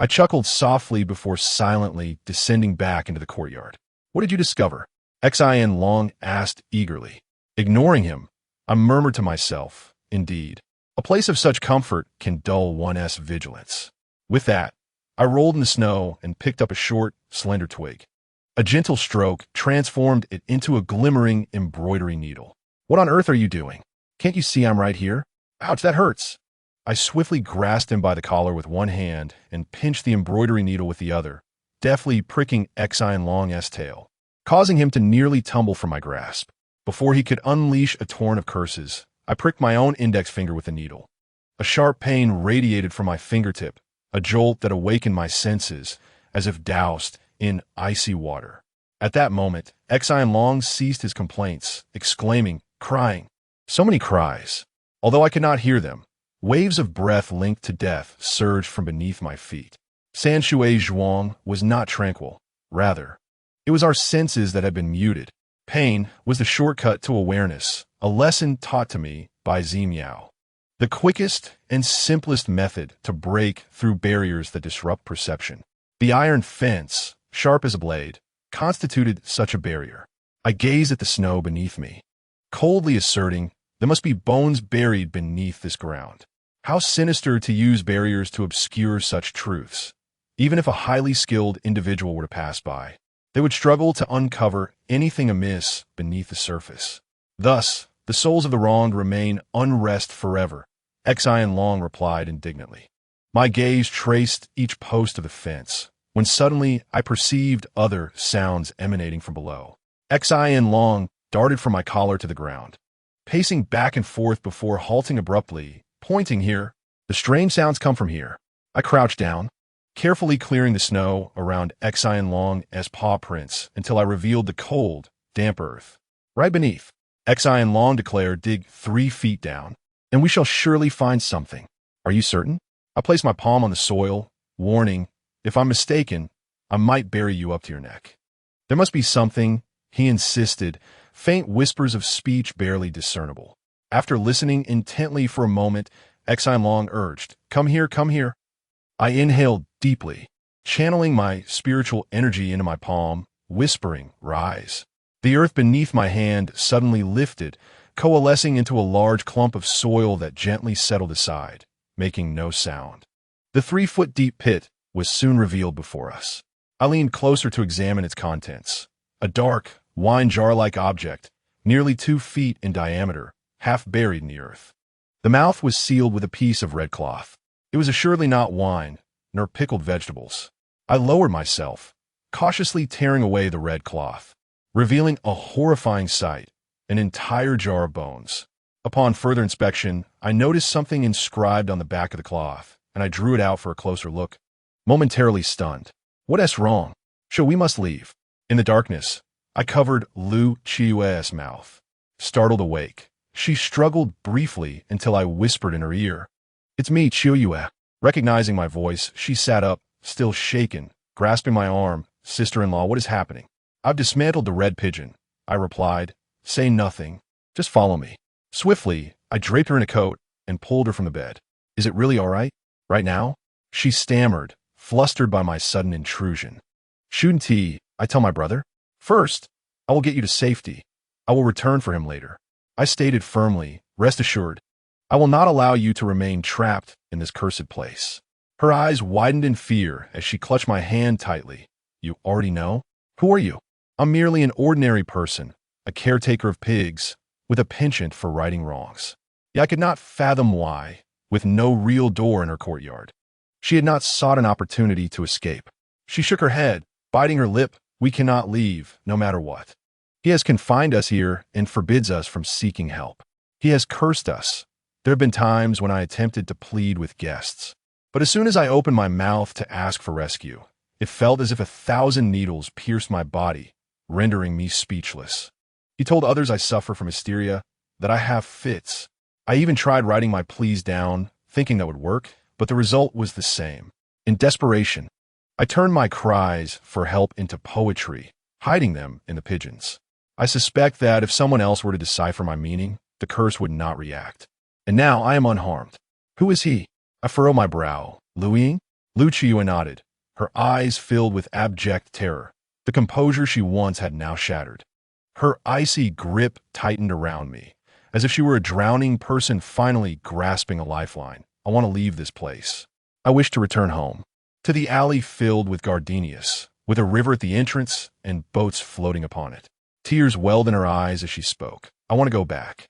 Speaker 1: I chuckled softly before silently descending back into the courtyard. "What did you discover?" Xin Long asked eagerly. Ignoring him, I murmured to myself, "Indeed, a place of such comfort can dull one's vigilance." With that, I rolled in the snow and picked up a short, slender twig. A gentle stroke transformed it into a glimmering embroidery needle. "What on earth are you doing? Can't you see I'm right here?" "Ouch, that hurts." I swiftly grasped him by the collar with one hand and pinched the embroidery needle with the other, deftly pricking Exiled-Long's tail, causing him to nearly tumble from my grasp. Before he could unleash a torrent of curses, I pricked my own index finger with the needle. A sharp pain radiated from my fingertip, a jolt that awakened my senses, as if doused in icy water. At that moment, Exiled ceased his complaints, exclaiming, crying. So many cries. Although I could not hear them, waves of breath linked to death surged from beneath my feet. Sanshui Zhuang was not tranquil. Rather, it was our senses that had been muted. Pain was the shortcut to awareness, a lesson taught to me by Zimiao. The quickest and simplest method to break through barriers that disrupt perception. The iron fence, sharp as a blade, constituted such a barrier. I gazed at the snow beneath me, coldly asserting, there must be bones buried beneath this ground. How sinister to use barriers to obscure such truths. Even if a highly skilled individual were to pass by, they would struggle to uncover anything amiss beneath the surface. Thus, the souls of the wronged remain unrest forever, Exiled replied indignantly. My gaze traced each post of the fence, when suddenly I perceived other sounds emanating from below. Exiled darted from my collar to the ground, pacing back and forth before halting abruptly, pointing here. The strange sounds come from here. I crouched down, carefully clearing the snow around Exiled-Long's paw prints until I revealed the cold, damp earth. Right beneath, Exiled declared, dig 3 feet down, and we shall surely find something. Are you certain? I placed my palm on the soil, warning, if I'm mistaken, I might bury you up to your neck. There must be something, he insisted, faint whispers of speech barely discernible. After listening intently for a moment, Exiled urged, come here, come here. I inhaled deeply, channeling my spiritual energy into my palm, whispering, rise. The earth beneath my hand suddenly lifted, coalescing into a large clump of soil that gently settled aside, making no sound. The 3-foot-deep pit was soon revealed before us. I leaned closer to examine its contents. A dark, wine jar-like object, nearly 2 feet in diameter, half buried in the earth. The mouth was sealed with a piece of red cloth. It was assuredly not wine, nor pickled vegetables. I lowered myself, cautiously tearing away the red cloth, revealing a horrifying sight, an entire jar of bones. Upon further inspection, I noticed something inscribed on the back of the cloth, and I drew it out for a closer look, momentarily stunned. What's wrong? Sure, we must leave. In the darkness, I covered Lu Qiue's mouth. Startled awake, she struggled briefly until I whispered in her ear, it's me, Qiuyue. Recognizing my voice, she sat up, still shaken, grasping my arm. Sister-in-law, what is happening? I've dismantled the red pigeon, I replied. Say nothing. Just follow me. Swiftly, I draped her in a coat and pulled her from the bed. Is it really all right? Right now? She stammered, flustered by my sudden intrusion. Shouldn't he? I tell my brother. First, I will get you to safety. I will return for him later. I stated firmly, rest assured, I will not allow you to remain trapped in this cursed place. Her eyes widened in fear as she clutched my hand tightly. You already know? Who are you? I'm merely an ordinary person, a caretaker of pigs, with a penchant for righting wrongs. Yet I could not fathom why, with no real door in her courtyard, she had not sought an opportunity to escape. She shook her head, biting her lip. We cannot leave, no matter what. He has confined us here and forbids us from seeking help. He has cursed us. There have been times when I attempted to plead with guests, but as soon as I opened my mouth to ask for rescue, it felt as if 1,000 needles pierced my body, rendering me speechless. He told others I suffer from hysteria, that I have fits. I even tried writing my pleas down, thinking that would work, but the result was the same. In desperation, I turned my cries for help into poetry, hiding them in the pigeons. I suspect that if someone else were to decipher my meaning, the curse would not react. And now I am unharmed. Who is he? I furrowed my brow. Lu Ying? Lu Qiuyue nodded, her eyes filled with abject terror. The composure she once had now shattered. Her icy grip tightened around me, as if she were a drowning person finally grasping a lifeline. I want to leave this place. I wish to return home, to the alley filled with gardenias, with a river at the entrance and boats floating upon it. Tears welled in her eyes as she spoke. I want to go back.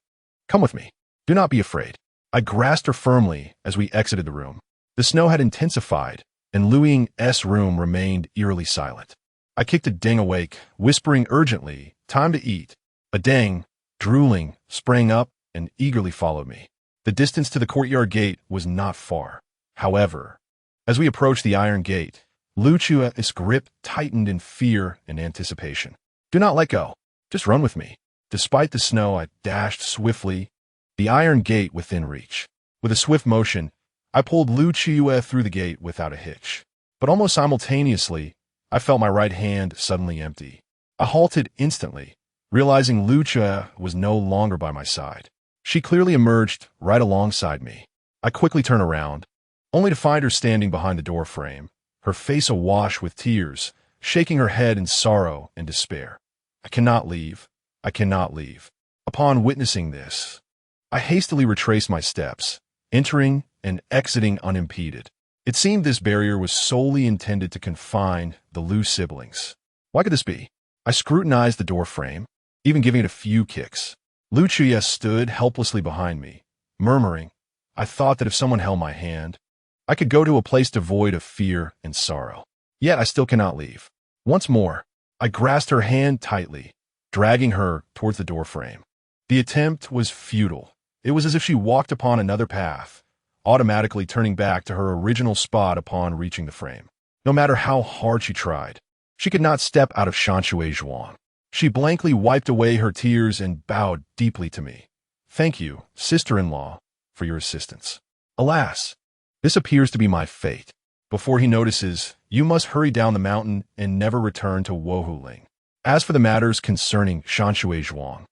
Speaker 1: Come with me. Do not be afraid. I grasped her firmly as we exited the room. The snow had intensified, and Luing's room remained eerily silent. I kicked a Deng awake, whispering urgently, "Time to eat." A Deng, drooling, sprang up and eagerly followed me. The distance to the courtyard gate was not far. However, as we approached the iron gate, Lucia's grip tightened in fear and anticipation. "Do not let go. Just run with me." Despite the snow, I dashed swiftly, the iron gate within reach. With a swift motion, I pulled Lucia through the gate without a hitch. But almost simultaneously, I felt my right hand suddenly empty. I halted instantly, realizing Lucia was no longer by my side. She clearly emerged right alongside me. I quickly turned around, only to find her standing behind the door frame, her face awash with tears, shaking her head in sorrow and despair. "I cannot leave. I cannot leave." Upon witnessing this, I hastily retraced my steps, entering and exiting unimpeded. It seemed this barrier was solely intended to confine the Lu siblings. Why could this be? I scrutinized the door frame, even giving it a few kicks. Lucia stood helplessly behind me, murmuring, "I thought that if someone held my hand, I could go to a place devoid of fear and sorrow. Yet I still cannot leave." Once more, I grasped her hand tightly, dragging her towards the door frame. The attempt was futile. It was as if she walked upon another path, automatically turning back to her original spot upon reaching the frame. No matter how hard she tried, she could not step out of Shanshui Zhuang. She blankly wiped away her tears and bowed deeply to me. "Thank you, sister-in-law, for your assistance. Alas, this appears to be my fate. Before he notices, you must hurry down the mountain and never return to Wohuling. As for the matters concerning Shanshui Zhuang,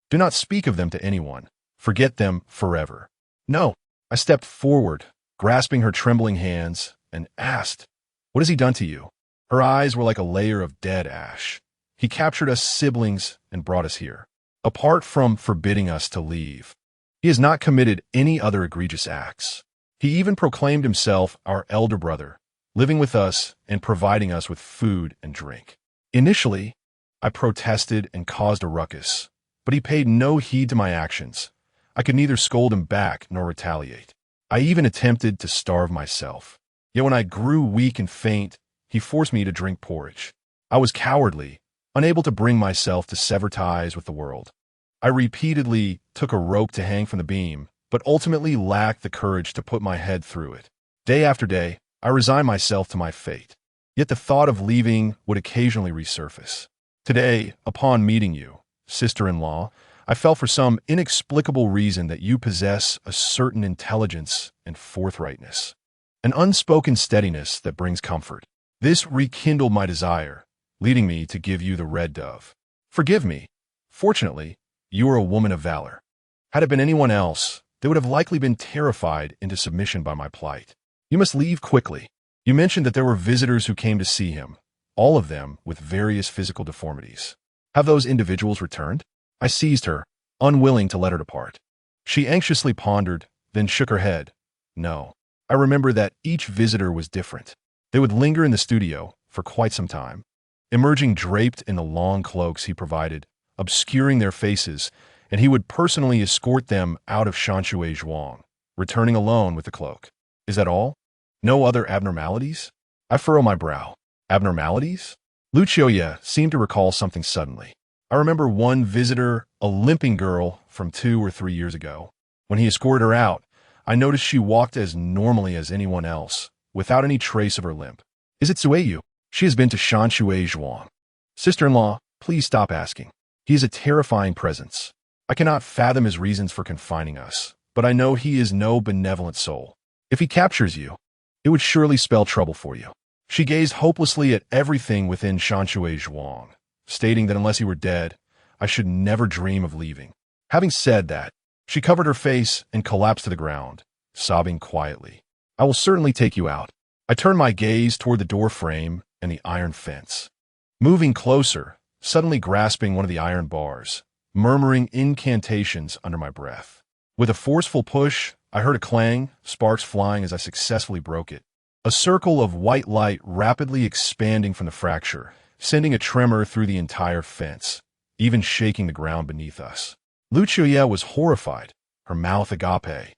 Speaker 1: do not speak of them to anyone. Forget them forever." "No." I stepped forward, grasping her trembling hands, and asked, "What has he done to you?" Her eyes were like a layer of dead ash. "He captured us siblings and brought us here. Apart from forbidding us to leave, he has not committed any other egregious acts. He even proclaimed himself our elder brother, living with us and providing us with food and drink. Initially, I protested and caused a ruckus, but he paid no heed to my actions. I could neither scold him back nor retaliate. I even attempted to starve myself. Yet when I grew weak and faint, he forced me to drink porridge. I was cowardly, unable to bring myself to sever ties with the world. I repeatedly took a rope to hang from the beam, but ultimately lacked the courage to put my head through it. Day after day, I resigned myself to my fate. Yet the thought of leaving would occasionally resurface. Today, upon meeting you, sister-in-law, I felt for some inexplicable reason that you possess a certain intelligence and forthrightness, an unspoken steadiness that brings comfort. This rekindled my desire, leading me to give you the red dove. Forgive me. Fortunately, you are a woman of valor. Had it been anyone else, they would have likely been terrified into submission by my plight. You must leave quickly. You mentioned that there were visitors who came to see him, all of them with various physical deformities. Have those individuals returned? I seized her, unwilling to let her depart. She anxiously pondered, then shook her head. No. I remember that each visitor was different. They would linger in the studio for quite some time, emerging draped in the long cloaks he provided, obscuring their faces, and he would personally escort them out of Shanshui Zhuang, returning alone with the cloak. Is that all? No other abnormalities? I furrow my brow. Abnormalities? Lucia seemed to recall something suddenly. I remember one visitor, a limping girl from 2 or 3 years ago. When he escorted her out, I noticed she walked as normally as anyone else, without any trace of her limp. Is it Sueyu? She has been to Shanshui Zhuang. Sister-in-law, please stop asking. He is a terrifying presence. I cannot fathom his reasons for confining us, but I know he is no benevolent soul. If he captures you, it would surely spell trouble for you. She gazed hopelessly at everything within Shanshui Zhuang, stating that unless he were dead, I should never dream of leaving. Having said that, she covered her face and collapsed to the ground, sobbing quietly. I will certainly take you out. I turned my gaze toward the door frame and the iron fence. Moving closer, suddenly grasping one of the iron bars, murmuring incantations under my breath. With a forceful push, I heard a clang, sparks flying as I successfully broke it. A circle of white light rapidly expanding from the fracture, sending a tremor through the entire fence, even shaking the ground beneath us. Lucia was horrified, her mouth agape.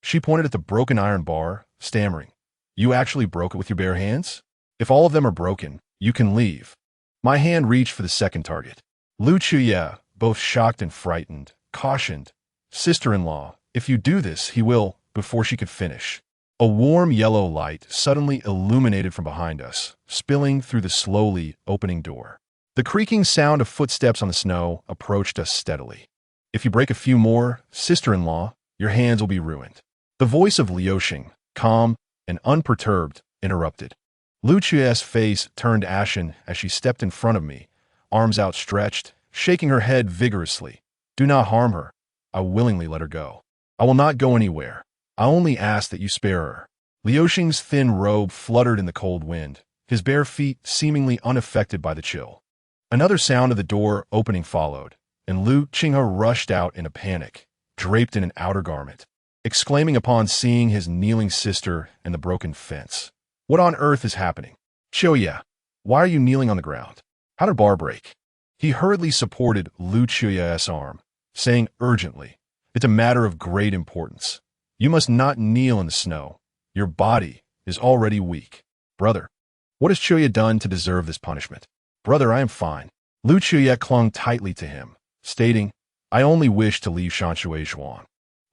Speaker 1: She pointed at the broken iron bar, stammering. You actually broke it with your bare hands? If all of them are broken, you can leave. My hand reached for the second target. Lu Chuye, both shocked and frightened, cautioned, Sister-in-law, if you do this, he will, before she could finish. A warm yellow light suddenly illuminated from behind us, spilling through the slowly opening door. The creaking sound of footsteps on the snow approached us steadily. If you break a few more, sister-in-law, your hands will be ruined. The voice of Liuxing, calm and unperturbed, interrupted. Lu Chuye's face turned ashen as she stepped in front of me, arms outstretched, shaking her head vigorously. Do not harm her. I willingly let her go. I will not go anywhere. I only ask that you spare her. Liuxing's thin robe fluttered in the cold wind, his bare feet seemingly unaffected by the chill. Another sound of the door opening followed, and Lu Qinghe rushed out in a panic, draped in an outer garment, exclaiming upon seeing his kneeling sister and the broken fence. What on earth is happening? Chuye, why are you kneeling on the ground? How did bar break? He hurriedly supported Lu Chuye's arm, saying urgently, it's a matter of great importance. You must not kneel in the snow. Your body is already weak. Brother, what has Chuye done to deserve this punishment? Brother, I am fine. Lu Chuye clung tightly to him, stating, I only wish to leave Shanshui Zhuang.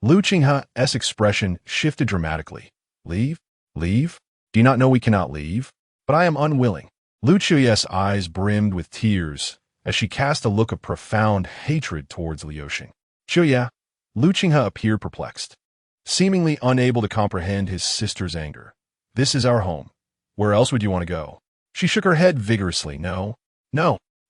Speaker 1: Lu Qinghe's expression shifted dramatically. Leave? Leave? Do you not know we cannot leave? But I am unwilling. Lu Chuye's eyes brimmed with tears as she cast a look of profound hatred towards Liuxing. Chuye, Lu Qinghe appeared perplexed, seemingly unable to comprehend his sister's anger. This is our home. Where else would you want to go? She shook her head vigorously. No,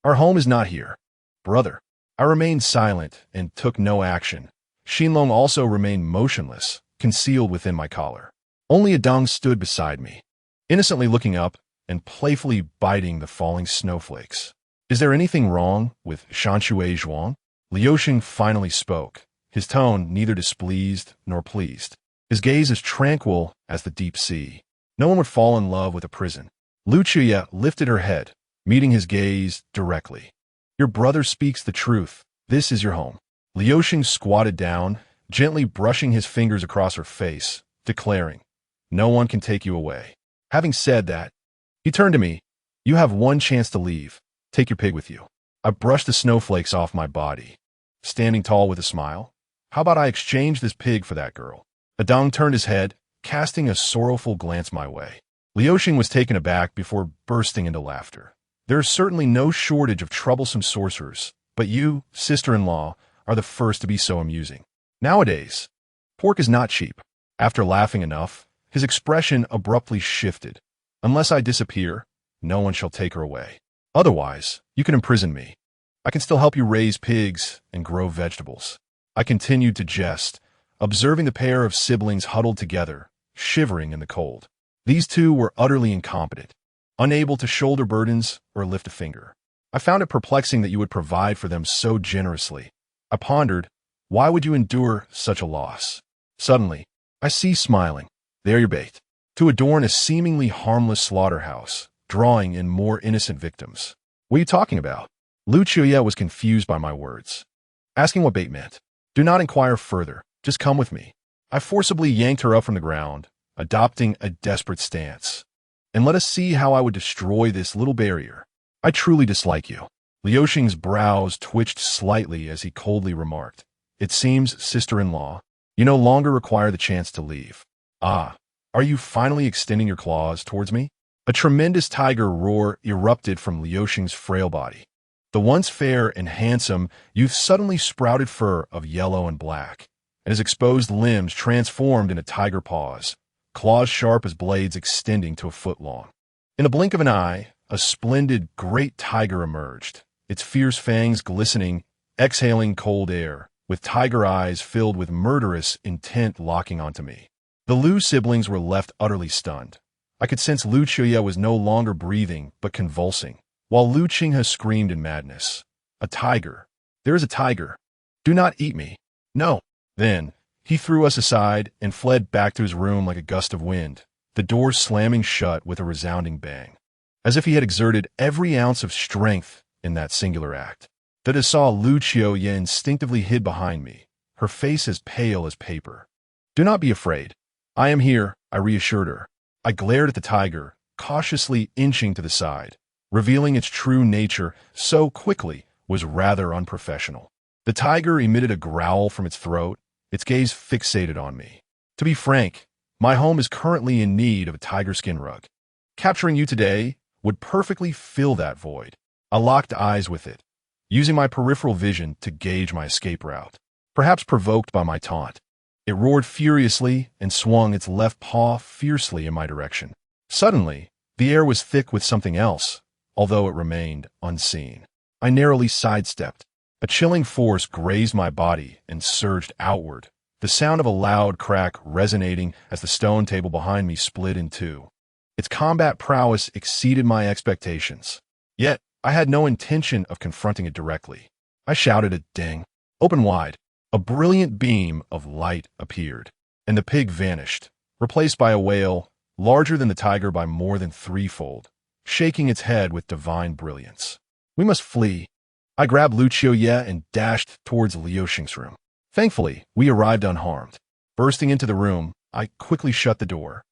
Speaker 1: our home is not here. Brother, I remained silent and took no action. Xinlong also remained motionless, concealed within my collar. Only Adong stood beside me, innocently looking up and playfully biting the falling snowflakes. Is there anything wrong with Shanshui Zhuang? Liuxing finally spoke, his tone neither displeased nor pleased. His gaze as tranquil as the deep sea. No one would fall in love with a prison. Lu Chuye lifted her head, meeting his gaze directly. Your brother speaks the truth. This is your home. Liuxing squatted down, gently brushing his fingers across her face, declaring, no one can take you away. Having said that, he turned to me. You have one chance to leave. Take your pig with you. I brushed the snowflakes off my body, standing tall with a smile. How about I exchange this pig for that girl? Adong turned his head, casting a sorrowful glance my way. Liuxing was taken aback before bursting into laughter. There is certainly no shortage of troublesome sorcerers, but you, sister-in-law, are the first to be so amusing. Nowadays, pork is not cheap. After laughing enough, his expression abruptly shifted. Unless I disappear, no one shall take her away. Otherwise, you can imprison me. I can still help you raise pigs and grow vegetables. I continued to jest, observing the pair of siblings huddled together, shivering in the cold. These two were utterly incompetent, unable to shoulder burdens or lift a finger. I found it perplexing that you would provide for them so generously. I pondered, why would you endure such a loss? Suddenly, I ceased smiling. There your bait. To adorn a seemingly harmless slaughterhouse, drawing in more innocent victims. What are you talking about? Lu Chuye was confused by my words, asking what bait meant. Do not inquire further. Just come with me. I forcibly yanked her up from the ground, adopting a desperate stance. And let us see how I would destroy this little barrier. I truly dislike you. Liuxing's brows twitched slightly as he coldly remarked, it seems, sister-in-law, you no longer require the chance to leave. Ah, are you finally extending your claws towards me? A tremendous tiger roar erupted from Liuxing's frail body. The once fair and handsome youth suddenly sprouted fur of yellow and black, and his exposed limbs transformed into tiger paws, claws sharp as blades extending to a foot long. In a blink of an eye, a splendid great tiger emerged, its fierce fangs glistening, exhaling cold air, with tiger eyes filled with murderous intent locking onto me. The Lu siblings were left utterly stunned. I could sense Lu Chuye was no longer breathing but convulsing, while Lu Qinghe screamed in madness. A tiger. There is a tiger. Do not eat me. No. Then, he threw us aside and fled back to his room like a gust of wind, the door slamming shut with a resounding bang, as if he had exerted every ounce of strength in that singular act. That I saw Lu Chuye instinctively hid behind me, her face as pale as paper. Do not be afraid. I am here, I reassured her. I glared at the tiger, cautiously inching to the side. Revealing its true nature so quickly was rather unprofessional. The tiger emitted a growl from its throat, its gaze fixated on me. To be frank, my home is currently in need of a tiger skin rug. Capturing you today would perfectly fill that void. I locked eyes with it, using my peripheral vision to gauge my escape route. Perhaps provoked by my taunt, it roared furiously and swung its left paw fiercely in my direction. Suddenly, the air was thick with something else, although it remained unseen. I narrowly sidestepped. A chilling force grazed my body and surged outward, the sound of a loud crack resonating as the stone table behind me split in two. Its combat prowess exceeded my expectations. Yet, I had no intention of confronting it directly. I shouted a ding. Open wide. A brilliant beam of light appeared, and the pig vanished, replaced by a whale larger than the tiger by more than threefold, shaking its head with divine brilliance. We must flee. I grabbed Lu Qiuye and dashed towards Liu Xing's room. Thankfully, we arrived unharmed. Bursting into the room, I quickly shut the door,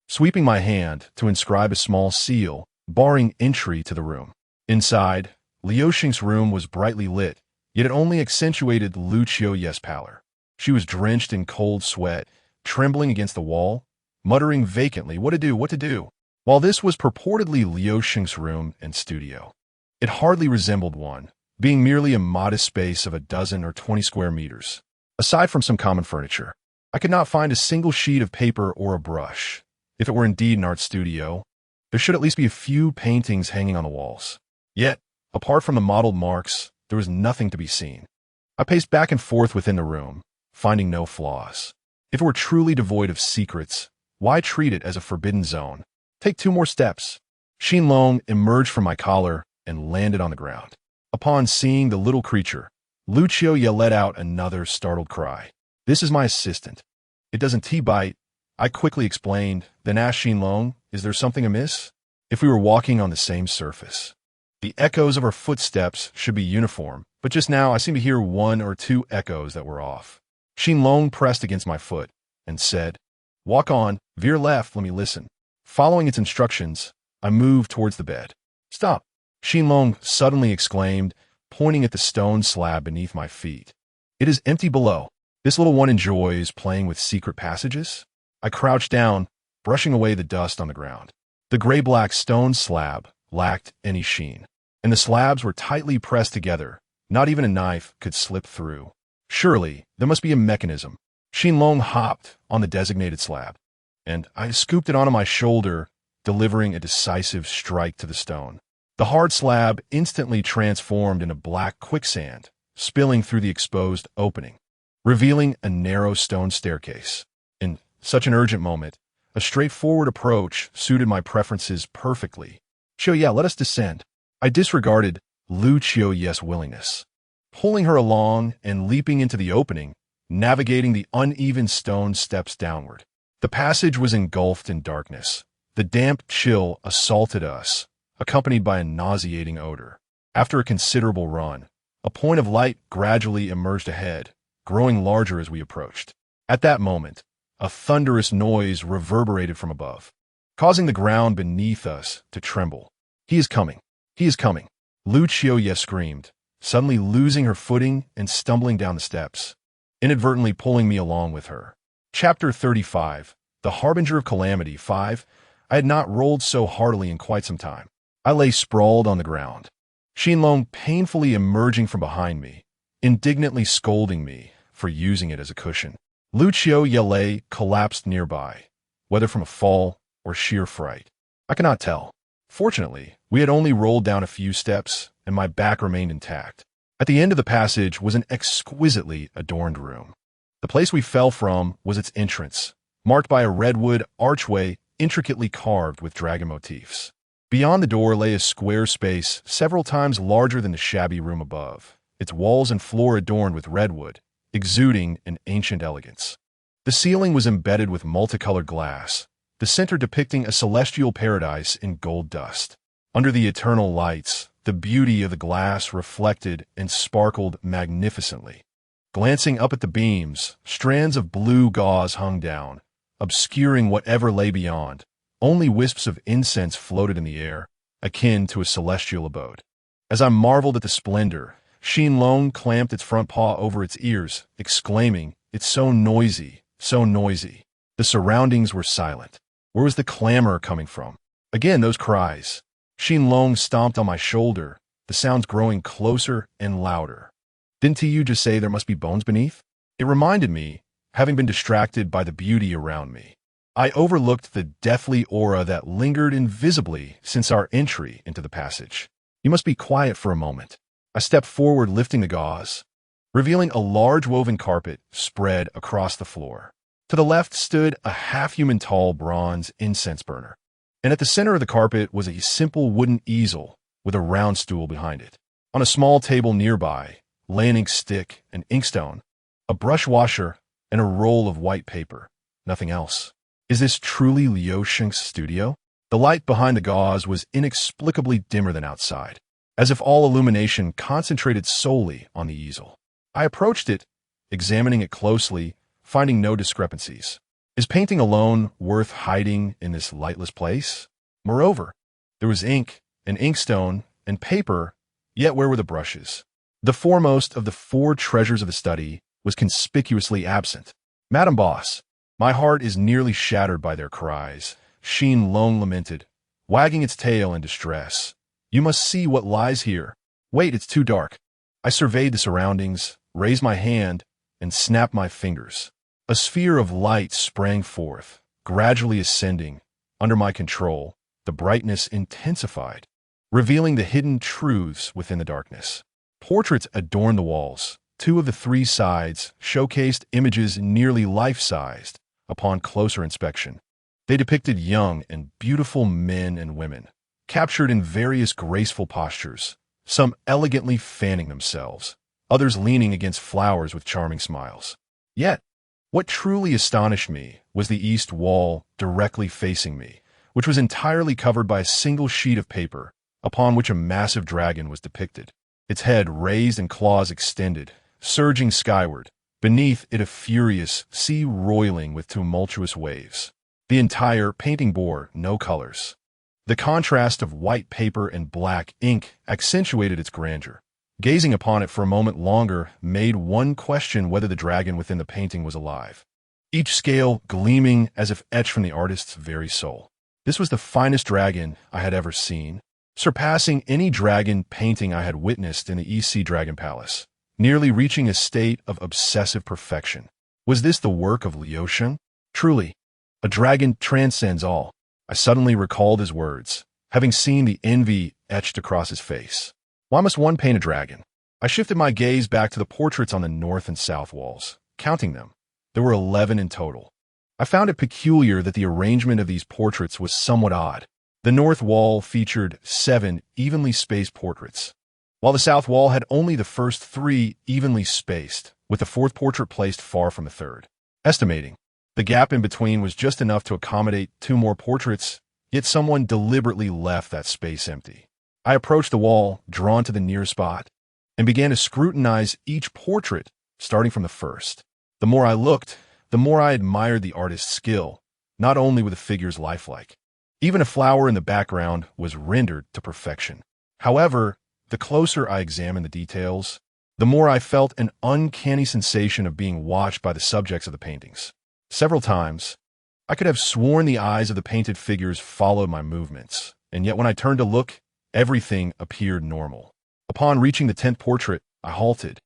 Speaker 1: sweeping my hand to inscribe a small seal, barring entry to the room. Inside, Liu Xing's room was brightly lit, yet it only accentuated Lu Qiuye's pallor. She was drenched in cold sweat, trembling against the wall, muttering vacantly, what to do. While this was purportedly Liu Xing's room and studio, it hardly resembled one, being merely a modest space of 12 or 20 square meters. Aside from some common furniture, I could not find a single sheet of paper or a brush. If it were indeed an art studio, there should at least be a few paintings hanging on the walls. Yet, apart from the modeled marks, there was nothing to be seen. I paced back and forth within the room, finding no flaws. If it were truly devoid of secrets, why treat it as a forbidden zone? Take 2 more steps. Xinlong emerged from my collar and landed on the ground. Upon seeing the little creature, Lu Qiuye let out another startled cry. This is my assistant. It doesn't bite. I quickly explained, then asked Xinlong, is there something amiss? If we were walking on the same surface. The echoes of our footsteps should be uniform, but just now I seem to hear 1 or 2 echoes that were off. Xinlong pressed against my foot and said, walk on, veer left, let me listen. Following its instructions, I moved towards the bed. Stop, Xinlong suddenly exclaimed, pointing at the stone slab beneath my feet. It is empty below. This little one enjoys playing with secret passages? I crouched down, brushing away the dust on the ground. The gray-black stone slab lacked any sheen, and the slabs were tightly pressed together. Not even a knife could slip through. Surely, there must be a mechanism. Xinlong hopped on the designated slab, and I scooped it onto my shoulder, delivering a decisive strike to the stone. The hard slab instantly transformed into black quicksand, spilling through the exposed opening, revealing a narrow stone staircase. In such an urgent moment, a straightforward approach suited my preferences perfectly. Qiuye, let us descend. I disregarded Lu Qiuye's willingness, pulling her along and leaping into the opening, navigating the uneven stone steps downward. The passage was engulfed in darkness. The damp chill assaulted us, accompanied by a nauseating odor. After a considerable run, a point of light gradually emerged ahead, growing larger as we approached. At that moment, a thunderous noise reverberated from above, causing the ground beneath us to tremble. He is coming. He is coming. Lu Qiuye screamed, suddenly losing her footing and stumbling down the steps, inadvertently pulling me along with her. Chapter 35, The Harbinger of Calamity 5. I had not rolled so heartily in quite some time. I lay sprawled on the ground, Xinlong painfully emerging from behind me, indignantly scolding me for using it as a cushion. Lu Qiuye collapsed nearby, whether from a fall or sheer fright. I cannot tell. Fortunately, we had only rolled down a few steps, and my back remained intact. At the end of the passage was an exquisitely adorned room. The place we fell from was its entrance, marked by a redwood archway intricately carved with dragon motifs. Beyond the door lay a square space several times larger than the shabby room above, its walls and floor adorned with redwood, exuding an ancient elegance. The ceiling was embedded with multicolored glass, the center depicting a celestial paradise in gold dust. Under the eternal lights, the beauty of the glass reflected and sparkled magnificently. Glancing up at the beams, strands of blue gauze hung down, obscuring whatever lay beyond. Only wisps of incense floated in the air, akin to a celestial abode. As I marveled at the splendor, Xinlong clamped its front paw over its ears, exclaiming, "It's so noisy, so noisy." The surroundings were silent. Where was the clamor coming from? Again, those cries. Xinlong stomped on my shoulder, the sounds growing closer and louder. "Didn't you just say there must be bones beneath?" It reminded me, having been distracted by the beauty around me. I overlooked the deathly aura that lingered invisibly since our entry into the passage. "You must be quiet for a moment." I stepped forward, lifting the gauze, revealing a large woven carpet spread across the floor. To the left stood a half-human tall bronze incense burner, and at the center of the carpet was a simple wooden easel with a round stool behind it. On a small table nearby lay an ink stick, an inkstone, a brush washer, and a roll of white paper. Nothing else. Is this truly Liu Sheng's studio? The light behind the gauze was inexplicably dimmer than outside, as if all illumination concentrated solely on the easel. I approached it, examining it closely, finding no discrepancies. Is painting alone worth hiding in this lightless place? Moreover, there was ink, an inkstone, and paper, yet where were the brushes? The foremost of the four treasures of the study was conspicuously absent. "Madam Boss, my heart is nearly shattered by their cries," Xinlong lamented, wagging its tail in distress. "You must see what lies here. Wait, it's too dark." I surveyed the surroundings, raised my hand, and snapped my fingers. A sphere of light sprang forth, gradually ascending. Under my control, the brightness intensified, revealing the hidden truths within the darkness. Portraits adorned the walls. Two of the three sides showcased images nearly life-sized upon closer inspection. They depicted young and beautiful men and women, captured in various graceful postures, some elegantly fanning themselves, others leaning against flowers with charming smiles. Yet, what truly astonished me was the east wall directly facing me, which was entirely covered by a single sheet of paper, upon which a massive dragon was depicted. Its head raised and claws extended, surging skyward. Beneath it a furious sea roiling with tumultuous waves. The entire painting bore no colors. The contrast of white paper and black ink accentuated its grandeur. Gazing upon it for a moment longer made one question whether the dragon within the painting was alive. Each scale gleaming as if etched from the artist's very soul. This was the finest dragon I had ever seen, surpassing any dragon painting I had witnessed in the EC Dragon Palace, nearly reaching a state of obsessive perfection. Was this the work of Liu Sheng? Truly, a dragon transcends all. I suddenly recalled his words, having seen the envy etched across his face. Why must one paint a dragon? I shifted my gaze back to the portraits on the north and south walls, counting them. There were 11 in total. I found it peculiar that the arrangement of these portraits was somewhat odd. The north wall featured 7 evenly spaced portraits, while the south wall had only the first 3 evenly spaced, with the fourth portrait placed far from the third. Estimating, the gap in between was just enough to accommodate 2 more portraits, yet someone deliberately left that space empty. I approached the wall, drawn to the nearest spot, and began to scrutinize each portrait, starting from the first. The more I looked, the more I admired the artist's skill, not only were the figures lifelike. Even a flower in the background was rendered to perfection. However, the closer I examined the details, the more I felt an uncanny sensation of being watched by the subjects of the paintings. Several times, I could have sworn the eyes of the painted figures followed my movements, and yet when I turned to look, everything appeared normal. Upon reaching the 10th portrait, I halted.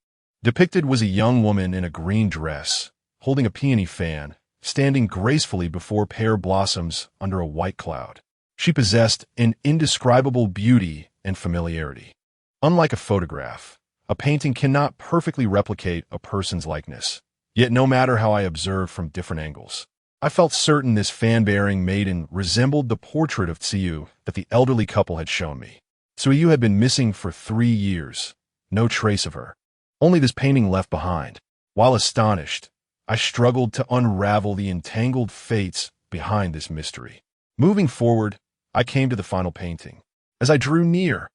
Speaker 1: Depicted was a young woman in a green dress, holding a peony fan, standing gracefully before pear blossoms under a white cloud. She possessed an indescribable beauty and familiarity. Unlike a photograph, a painting cannot perfectly replicate a person's likeness. Yet no matter how I observed from different angles, I felt certain this fan-bearing maiden resembled the portrait of Tsiyu that the elderly couple had shown me. Tsiyu had been missing for 3 years. No trace of her. Only this painting left behind. While astonished, I struggled to unravel the entangled fates behind this mystery. Moving forward, I came to the final painting. As I drew near,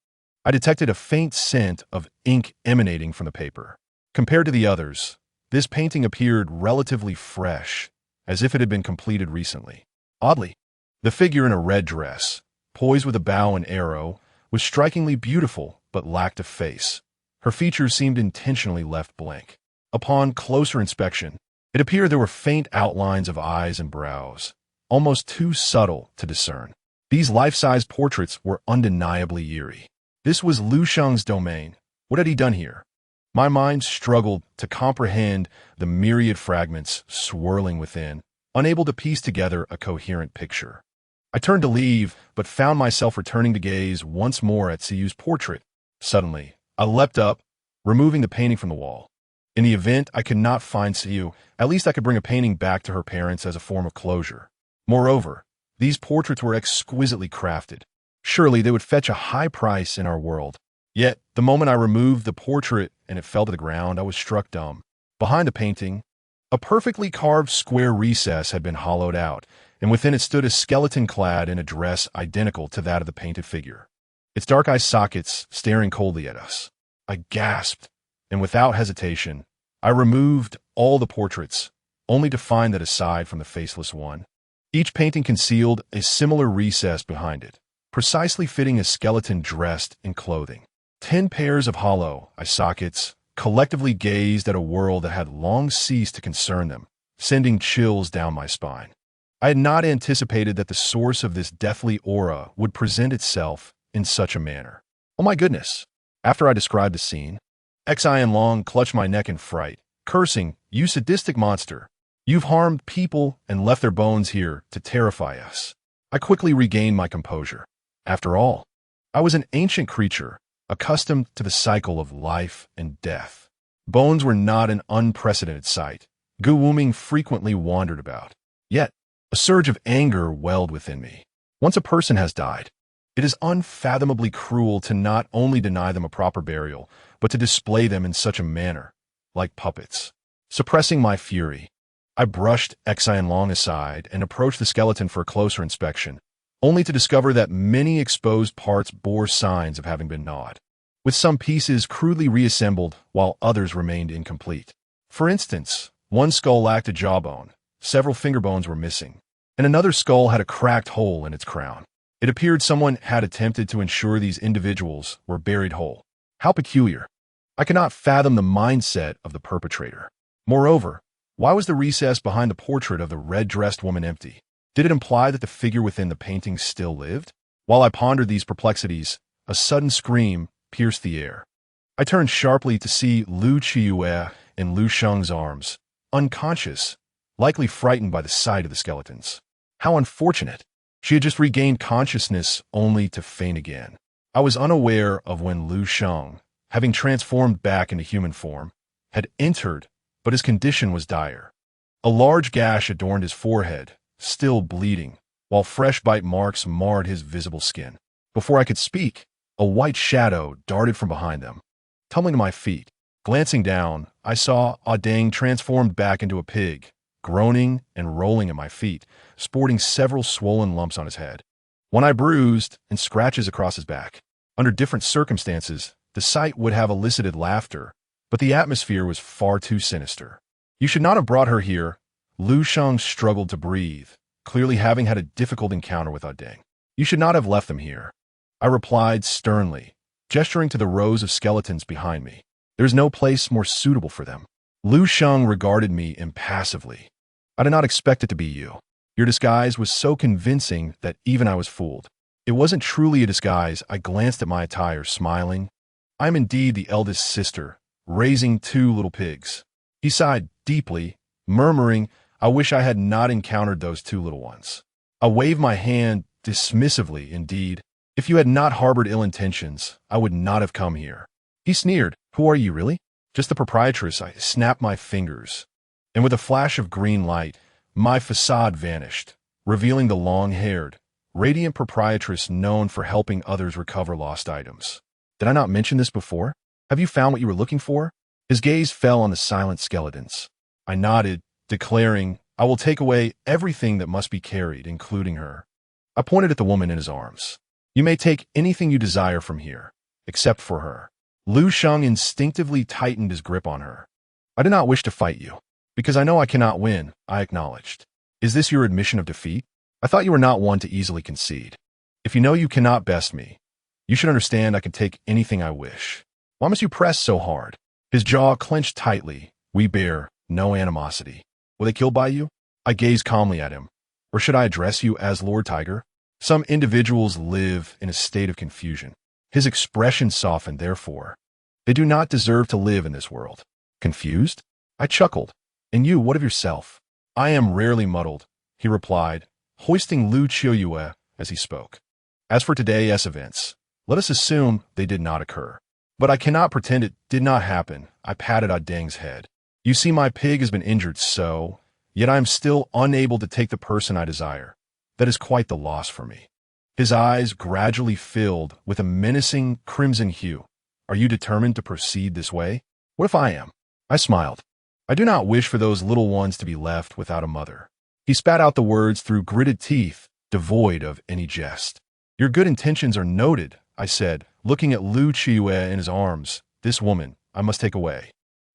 Speaker 1: I detected a faint scent of ink emanating from the paper. Compared to the others, this painting appeared relatively fresh, as if it had been completed recently. Oddly, the figure in a red dress, poised with a bow and arrow, was strikingly beautiful but lacked a face. Her features seemed intentionally left blank. Upon closer inspection, it appeared there were faint outlines of eyes and brows, almost too subtle to discern. These life-size portraits were undeniably eerie. This was Lu Sheng's domain. What had he done here? My mind struggled to comprehend the myriad fragments swirling within, unable to piece together a coherent picture. I turned to leave, but found myself returning to gaze once more at Siyu's portrait. Suddenly, I leapt up, removing the painting from the wall. In the event I could not find Siyu, at least I could bring a painting back to her parents as a form of closure. Moreover, these portraits were exquisitely crafted. Surely they would fetch a high price in our world. Yet, the moment I removed the portrait and it fell to the ground, I was struck dumb. Behind the painting, a perfectly carved square recess had been hollowed out, and within it stood a skeleton clad in a dress identical to that of the painted figure. Its dark eye sockets staring coldly at us. I gasped, and without hesitation, I removed all the portraits, only to find that aside from the faceless one, each painting concealed a similar recess behind it, precisely fitting a skeleton dressed in clothing. 10 pairs of hollow eye sockets collectively gazed at a world that had long ceased to concern them, sending chills down my spine. I had not anticipated that the source of this deathly aura would present itself in such a manner. Oh my goodness! After I described the scene, Xianlong clutched my neck in fright, cursing, "You sadistic monster! You've harmed people and left their bones here to terrify us." I quickly regained my composure. After all, I was an ancient creature, accustomed to the cycle of life and death. Bones were not an unprecedented sight. Gu Wuming frequently wandered about. Yet, a surge of anger welled within me. Once a person has died, it is unfathomably cruel to not only deny them a proper burial, but to display them in such a manner, like puppets. Suppressing my fury, I brushed Xianlong aside and approached the skeleton for a closer inspection, only to discover that many exposed parts bore signs of having been gnawed, with some pieces crudely reassembled while others remained incomplete. For instance, one skull lacked a jawbone, several finger bones were missing, and another skull had a cracked hole in its crown. It appeared someone had attempted to ensure these individuals were buried whole. How peculiar. I cannot fathom the mindset of the perpetrator. Moreover, why was the recess behind the portrait of the red-dressed woman empty? Did it imply that the figure within the painting still lived? While I pondered these perplexities, a sudden scream pierced the air. I turned sharply to see Lu Qiuyue in Lu Sheng's arms, unconscious, likely frightened by the sight of the skeletons. How unfortunate! She had just regained consciousness only to faint again. I was unaware of when Lu Sheng, having transformed back into human form, had entered, but his condition was dire. A large gash adorned his forehead, still bleeding, while fresh bite marks marred his visible skin. Before I could speak, a white shadow darted from behind them. Tumbling to my feet, glancing down, I saw Deng transformed back into a pig, groaning and rolling at my feet, sporting several swollen lumps on his head, one eye bruised and scratches across his back. Under different circumstances, the sight would have elicited laughter, but the atmosphere was far too sinister. "You should not have brought her here." Lu Sheng struggled to breathe, clearly having had a difficult encounter with Deng. "You should not have left them here," I replied sternly, gesturing to the rows of skeletons behind me. "There is no place more suitable for them." Lu Sheng regarded me impassively. "I did not expect it to be you. Your disguise was so convincing that even I was fooled." "It wasn't truly a disguise." I glanced at my attire, smiling. "I am indeed the eldest sister, raising 2 little pigs." He sighed deeply, murmuring, "I wish I had not encountered those 2 little ones." I waved my hand dismissively. "Indeed, if you had not harbored ill intentions, I would not have come here." He sneered. "Who are you, really?" "Just the proprietress." I snapped my fingers, and with a flash of green light, my facade vanished, revealing the long-haired, radiant proprietress known for helping others recover lost items. "Did I not mention this before? Have you found what you were looking for?" His gaze fell on the silent skeletons. I nodded, declaring, "I will take away everything that must be carried, including her." I pointed at the woman in his arms. "You may take anything you desire from here, except for her." Lu Sheng instinctively tightened his grip on her. I do not wish to fight you. Because I know I cannot win, I acknowledged. Is this your admission of defeat? I thought you were not one to easily concede. If you know you cannot best me, you should understand I can take anything I wish. Why must you press so hard? His jaw clenched tightly. We bear no animosity. Were they killed by you? I gazed calmly at him. Or should I address you as Lord Tiger? Some individuals live in a state of confusion. His expression softened, therefore. They do not deserve to live in this world. Confused? I chuckled. And you, what of yourself? I am rarely muddled, he replied, hoisting Lu Qiuyue as he spoke. As for today's events, let us assume they did not occur. But I cannot pretend it did not happen. I patted Deng's head. You see, my pig has been injured, yet I am still unable to take the person I desire. That is quite the loss for me. His eyes gradually filled with a menacing crimson hue. Are you determined to proceed this way? What if I am? I smiled. I do not wish for those little ones to be left without a mother. He spat out the words through gritted teeth, devoid of any jest. Your good intentions are noted, I said, looking at Lu Qiuyue in his arms. This woman, I must take away.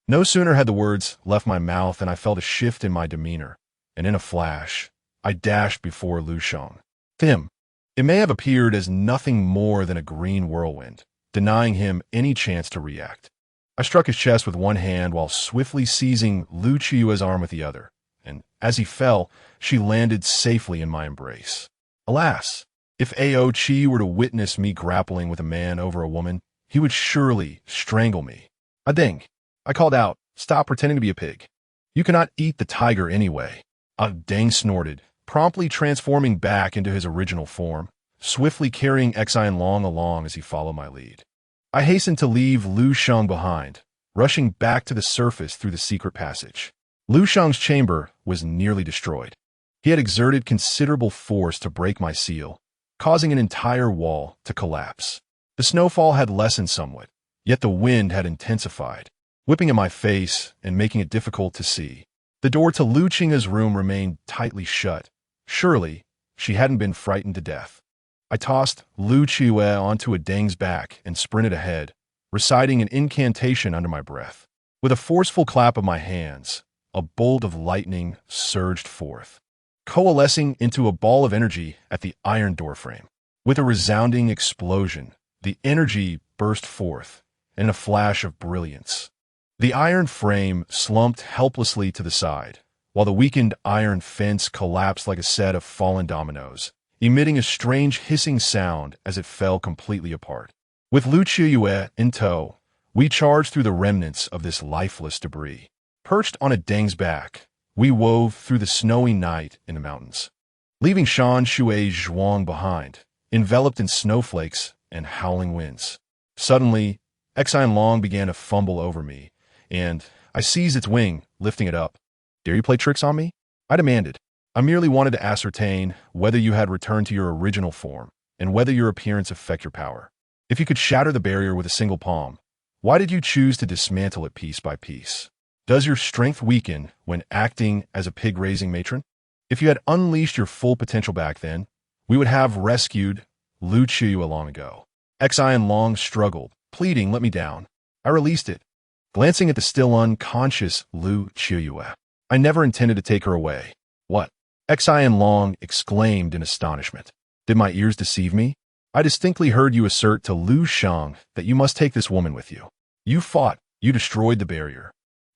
Speaker 1: No sooner had the words left my mouth than I felt a shift in my demeanor, and in a flash, I dashed before Lu Sheng. To him, it may have appeared as nothing more than a green whirlwind, denying him any chance to react. I struck his chest with one hand while swiftly seizing Lu Qiuyue's arm with the other, and as he fell, she landed safely in my embrace. Alas, if Ao Qi were to witness me grappling with a man over a woman, he would surely strangle me. Deng, I called out, stop pretending to be a pig. You cannot eat the tiger anyway. Deng snorted, promptly transforming back into his original form, swiftly carrying Exiled along as he followed my lead. I hastened to leave Lu Sheng behind, rushing back to the surface through the secret passage. Lu Sheng's chamber was nearly destroyed. He had exerted considerable force to break my seal, causing an entire wall to collapse. The snowfall had lessened somewhat, yet the wind had intensified, whipping in my face and making it difficult to see. The door to Lu Qing's room remained tightly shut. Surely, she hadn't been frightened to death. I tossed Lu Qiuyue onto Deng's back and sprinted ahead, reciting an incantation under my breath. With a forceful clap of my hands, a bolt of lightning surged forth, coalescing into a ball of energy at the iron doorframe. With a resounding explosion, the energy burst forth in a flash of brilliance. The iron frame slumped helplessly to the side, while the weakened iron fence collapsed like a set of fallen dominoes, emitting a strange hissing sound as it fell completely apart. With Lu Qiuyue in tow, we charged through the remnants of this lifeless debris. Perched on Deng's back, we wove through the snowy night in the mountains, leaving Shan Shui Zhuang behind, enveloped in snowflakes and howling winds. Suddenly, Exiled began to fumble over me, and I seized its wing, lifting it up. Dare you play tricks on me? I demanded. I merely wanted to ascertain whether you had returned to your original form, and whether your appearance affect your power. If you could shatter the barrier with a single palm, why did you choose to dismantle it piece by piece? Does your strength weaken when acting as a pig-raising matron? If you had unleashed your full potential back then, we would have rescued Lu Qiuyue long ago. Exiled struggled, pleading, let me down. I released it, glancing at the still unconscious Lu Qiuyue. I never intended to take her away. What? Exiled exclaimed in astonishment. Did my ears deceive me? I distinctly heard you assert to Lu Sheng that you must take this woman with you. You fought, you destroyed the barrier,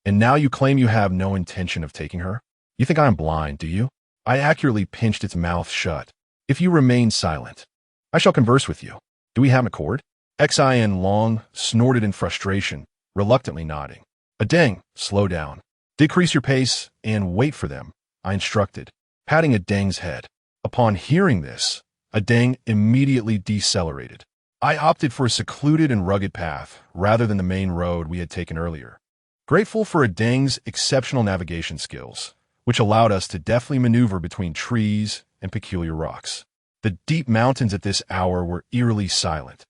Speaker 1: and now you claim you have no intention of taking her? You think I am blind, do you? I accurately pinched its mouth shut. If you remain silent, I shall converse with you. Do we have an accord? Exiled snorted in frustration, reluctantly nodding. Deng, slow down. Decrease your pace and wait for them, I instructed, patting Deng's head. Upon hearing this, Deng immediately decelerated. I opted for a secluded and rugged path rather than the main road we had taken earlier. Grateful for Deng's exceptional navigation skills, which allowed us to deftly maneuver between trees and peculiar rocks. The deep mountains at this hour were eerily silent,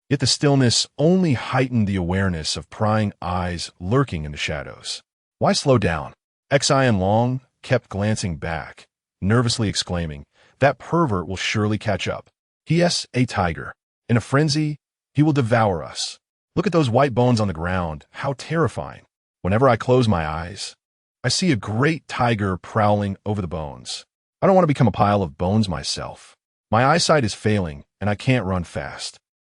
Speaker 1: yet the stillness only heightened the awareness of prying eyes lurking in the shadows. Why slow down? Exiled kept glancing back, nervously exclaiming, that pervert will surely catch up. He is a tiger. In a frenzy, he will devour us. Look at those white bones on the ground. How terrifying. Whenever I close my eyes, I see a great tiger prowling over the bones. I don't want to become a pile of bones myself. My eyesight is failing, and I can't run fast.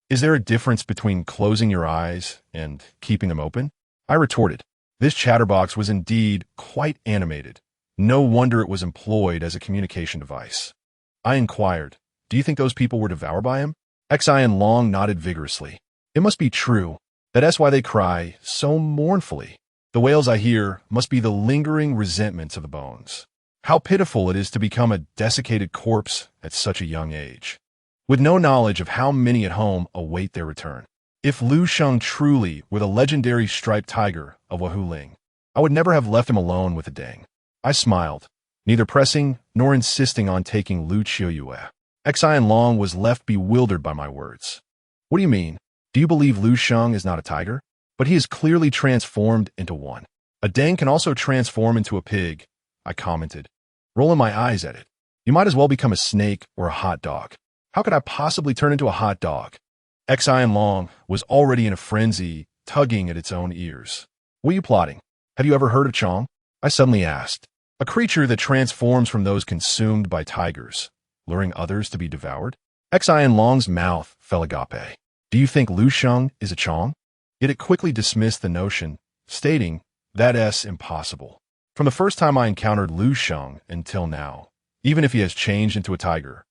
Speaker 1: Is there a difference between closing your eyes and keeping them open? I retorted. This chatterbox was indeed quite animated. No wonder it was employed as a communication device. I inquired, do you think those people were devoured by him? Xian Long nodded vigorously. It must be true. That's why they cry so mournfully. The wails I hear must be the lingering resentments of the bones. How pitiful it is to become a desiccated corpse at such a young age, with no knowledge of how many at home await their return. If Lu Sheng truly were the legendary striped tiger of Wahuling, I would never have left him alone with the Deng. I smiled, neither pressing nor insisting on taking Lu Qiuyue. Xian Long was left bewildered by my words. What do you mean? Do you believe Lu Sheng is not a tiger? But he is clearly transformed into one. A Deng can also transform into a pig, I commented, rolling my eyes at it. You might as well become a snake or a hot dog. How could I possibly turn into a hot dog? Xian Long was already in a frenzy, tugging at its own ears. What are you plotting? Have you ever heard of Chong? I suddenly asked. A creature that transforms from those consumed by tigers, luring others to be devoured? Xian Long's mouth fell agape. Do you think Lu Sheng is a Chong? Yet it quickly dismissed the notion, stating, that's impossible. From the first time I encountered Lu Sheng until now, even if he has changed into a tiger,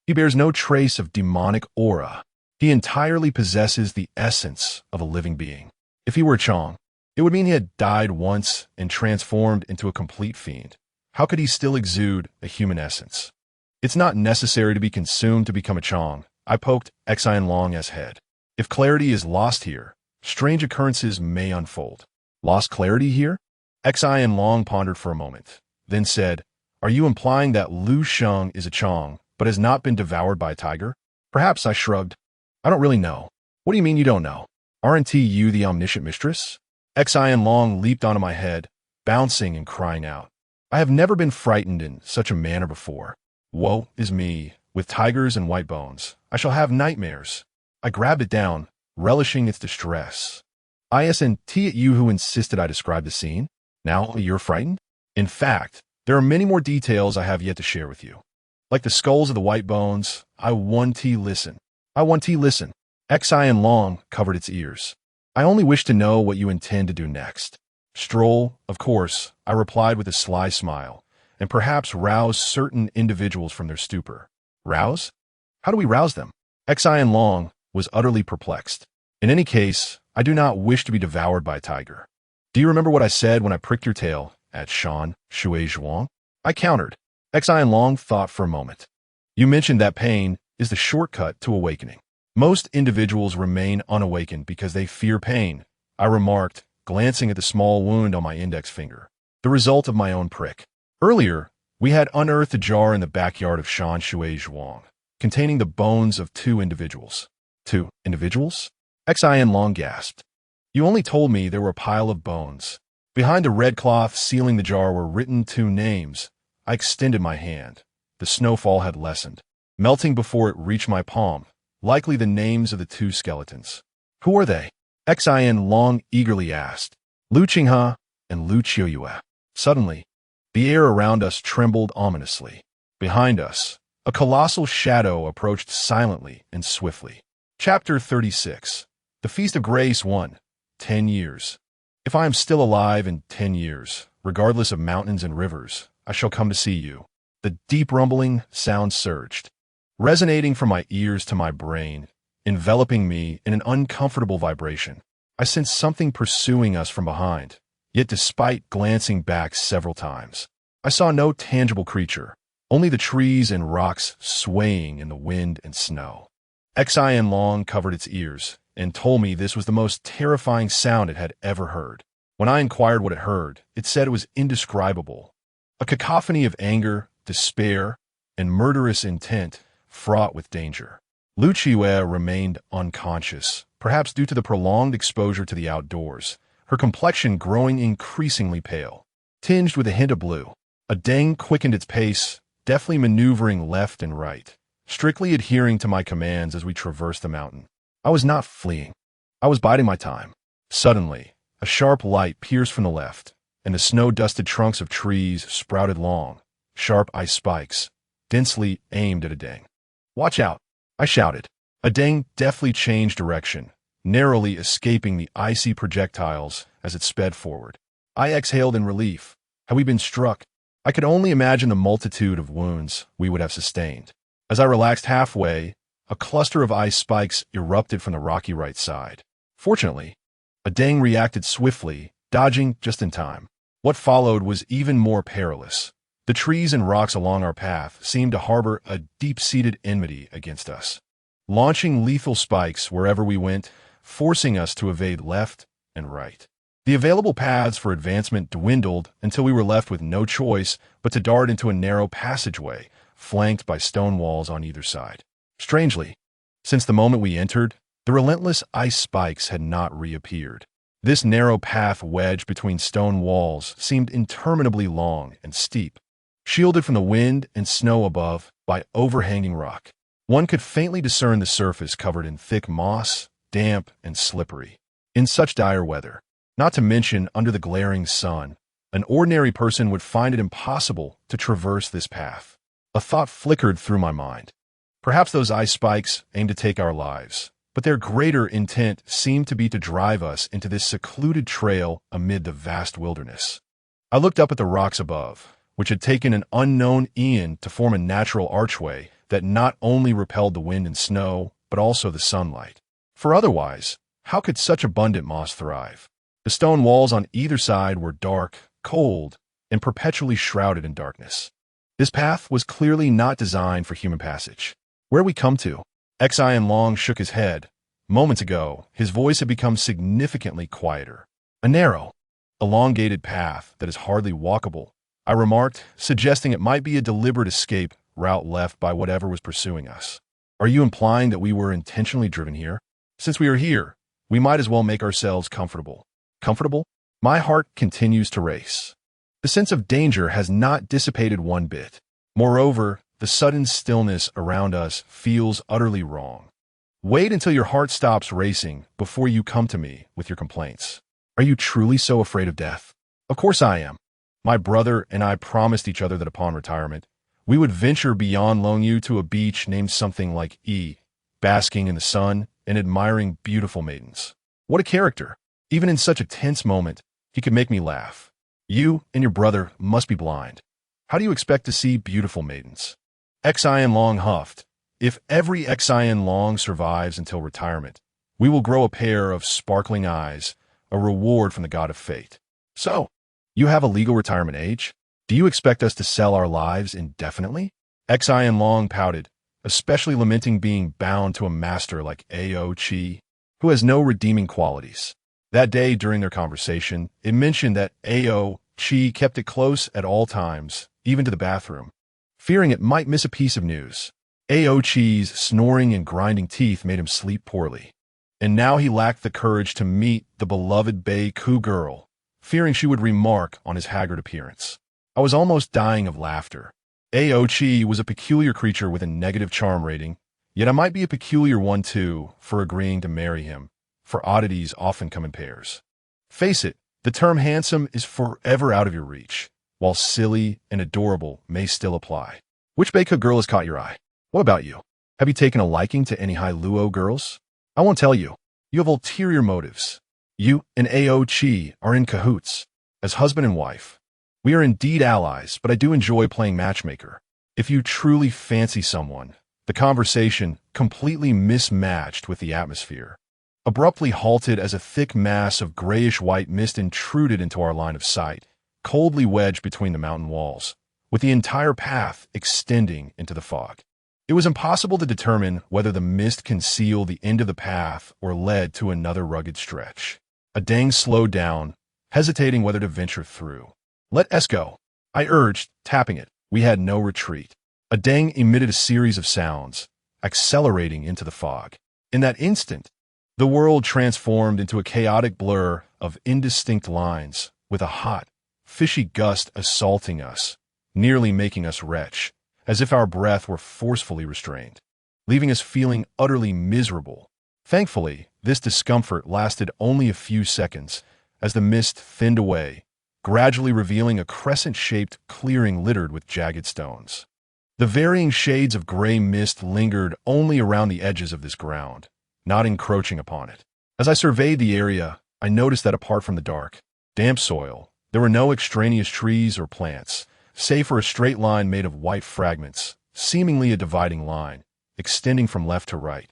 Speaker 1: he bears no trace of demonic aura. He entirely possesses the essence of a living being. If he were Chong, it would mean he had died once and transformed into a complete fiend. How could he still exude a human essence? It's not necessary to be consumed to become a Chong. I poked Xian Long's head. If clarity is lost here, strange occurrences may unfold. Lost clarity here? Xian Long pondered for a moment, then said, Are you implying that Lu Sheng is a Chong, but has not been devoured by a tiger? Perhaps. I shrugged. I don't really know. What do you mean you don't know? Aren't you the omniscient mistress? Xian Long leaped onto my head, bouncing and crying out. I have never been frightened in such a manner before. Woe is me. With tigers and white bones, I shall have nightmares. I grabbed it down, relishing its distress. Isn't it you who insisted I describe the scene? Now you're frightened? In fact, there are many more details I have yet to share with you. Like the skulls of the white bones, I want to listen. Xian Long covered its ears. I only wish to know what you intend to do next. Stroll, of course, I replied with a sly smile, and perhaps rouse certain individuals from their stupor. Rouse? How do we rouse them? Xian Long was utterly perplexed. In any case, I do not wish to be devoured by a tiger. Do you remember what I said when I pricked your tail at Shan Shui Zhuang? I countered. Xian Long thought for a moment. You mentioned that pain is the shortcut to awakening. Most individuals remain unawakened because they fear pain, I remarked, glancing at the small wound on my index finger, the result of my own prick. Earlier, we had unearthed a jar in the backyard of Shan Shui Zhuang, containing the bones of 2 individuals. 2 individuals? Xian Long gasped. You only told me there were a pile of bones. Behind the red cloth sealing the jar were written 2 names. I extended my hand. The snowfall had lessened, melting before it reached my palm, likely the names of the 2 skeletons. Who are they? Xian Long eagerly asked. Lu Qinghe and Lu Qiuyue. Suddenly, the air around us trembled ominously. Behind us, a colossal shadow approached silently and swiftly. Chapter 36. The Feast of Grace 1. 10 years. If I am still alive in 10 years, regardless of mountains and rivers, I shall come to see you. The deep rumbling sound surged, resonating from my ears to my brain, enveloping me in an uncomfortable vibration. I sensed something pursuing us from behind, yet despite glancing back several times, I saw no tangible creature, only the trees and rocks swaying in the wind and snow. Xian Long covered its ears and told me this was the most terrifying sound it had ever heard. When I inquired what it heard, it said it was indescribable. A cacophony of anger, despair, and murderous intent fraught with danger. Lu Qiuyue remained unconscious, perhaps due to the prolonged exposure to the outdoors, her complexion growing increasingly pale, tinged with a hint of blue. A Deng quickened its pace, deftly maneuvering left and right, strictly adhering to my commands as we traversed the mountain. I was not fleeing. I was biding my time. Suddenly, a sharp light pierced from the left, and the snow-dusted trunks of trees sprouted long, sharp ice spikes, densely aimed at Adang. "Watch out!" I shouted. Adang deftly changed direction, narrowly escaping the icy projectiles as it sped forward. I exhaled in relief. Had we been struck, I could only imagine the multitude of wounds we would have sustained. As I relaxed halfway, a cluster of ice spikes erupted from the rocky right side. Fortunately, Adang reacted swiftly, dodging just in time. What followed was even more perilous. The trees and rocks along our path seemed to harbor a deep-seated enmity against us, launching lethal spikes wherever we went, forcing us to evade left and right. The available paths for advancement dwindled until we were left with no choice but to dart into a narrow passageway, flanked by stone walls on either side. Strangely, since the moment we entered, the relentless ice spikes had not reappeared. This narrow path wedged between stone walls seemed interminably long and steep, shielded from the wind and snow above by overhanging rock. One could faintly discern the surface covered in thick moss, damp and slippery. In such dire weather, not to mention under the glaring sun, an ordinary person would find it impossible to traverse this path. A thought flickered through my mind. Perhaps those ice spikes aimed to take our lives, but their greater intent seemed to be to drive us into this secluded trail amid the vast wilderness. I looked up at the rocks above, which had taken an unknown eon to form a natural archway that not only repelled the wind and snow, but also the sunlight. For otherwise, how could such abundant moss thrive? The stone walls on either side were dark, cold, and perpetually shrouded in darkness. This path was clearly not designed for human passage. Where we come to? Xian Long shook his head. Moments ago, his voice had become significantly quieter. A narrow, elongated path that is hardly walkable, I remarked, suggesting it might be a deliberate escape route left by whatever was pursuing us. Are you implying that we were intentionally driven here? Since we are here, we might as well make ourselves comfortable. Comfortable? My heart continues to race. The sense of danger has not dissipated one bit. Moreover, the sudden stillness around us feels utterly wrong. Wait until your heart stops racing before you come to me with your complaints. Are you truly so afraid of death? Of course I am. My brother and I promised each other that upon retirement, we would venture beyond Longyu to a beach named something like E, basking in the sun and admiring beautiful maidens. What a character! Even in such a tense moment, he could make me laugh. You and your brother must be blind. How do you expect to see beautiful maidens? Xian Long huffed. If every Xian Long survives until retirement, we will grow a pair of sparkling eyes, a reward from the god of fate. So, you have a legal retirement age? Do you expect us to sell our lives indefinitely? Xian Long pouted, especially lamenting being bound to a master like Ao Chi, who has no redeeming qualities. That day during their conversation, it mentioned that Ao Chi kept it close at all times, even to the bathroom, fearing it might miss a piece of news. Ao Chi's snoring and grinding teeth made him sleep poorly, and now he lacked the courage to meet the beloved Bei Ku girl, fearing she would remark on his haggard appearance. I was almost dying of laughter. Ao Chi was a peculiar creature with a negative charm rating, yet I might be a peculiar one too for agreeing to marry him, for oddities often come in pairs. Face it, the term handsome is forever out of your reach, while silly and adorable may still apply. Which Bei Ku girl has caught your eye? What about you? Have you taken a liking to any Hai Luo girls? I won't tell you. You have ulterior motives. You and Ao Chi are in cahoots, as husband and wife. We are indeed allies, but I do enjoy playing matchmaker. If you truly fancy someone, the conversation, completely mismatched with the atmosphere, abruptly halted as a thick mass of grayish-white mist intruded into our line of sight, coldly wedged between the mountain walls, with the entire path extending into the fog. It was impossible to determine whether the mist concealed the end of the path or led to another rugged stretch. Adang slowed down, hesitating whether to venture through. Let us go, I urged, tapping it. We had no retreat. Adang emitted a series of sounds, accelerating into the fog. In that instant, the world transformed into a chaotic blur of indistinct lines, with a hot, fishy gust assaulting us, nearly making us retch, as if our breath were forcefully restrained, leaving us feeling utterly miserable. Thankfully, this discomfort lasted only a few seconds as the mist thinned away, gradually revealing a crescent-shaped clearing littered with jagged stones. The varying shades of gray mist lingered only around the edges of this ground, not encroaching upon it. As I surveyed the area, I noticed that apart from the dark, damp soil, there were no extraneous trees or plants, save for a straight line made of white fragments, seemingly a dividing line, extending from left to right.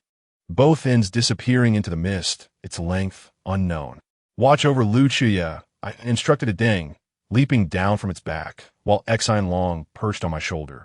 Speaker 1: Both ends disappearing into the mist, its length unknown. "Watch over Lucia," I instructed a Deng, leaping down from its back, while Exine Long perched on my shoulder,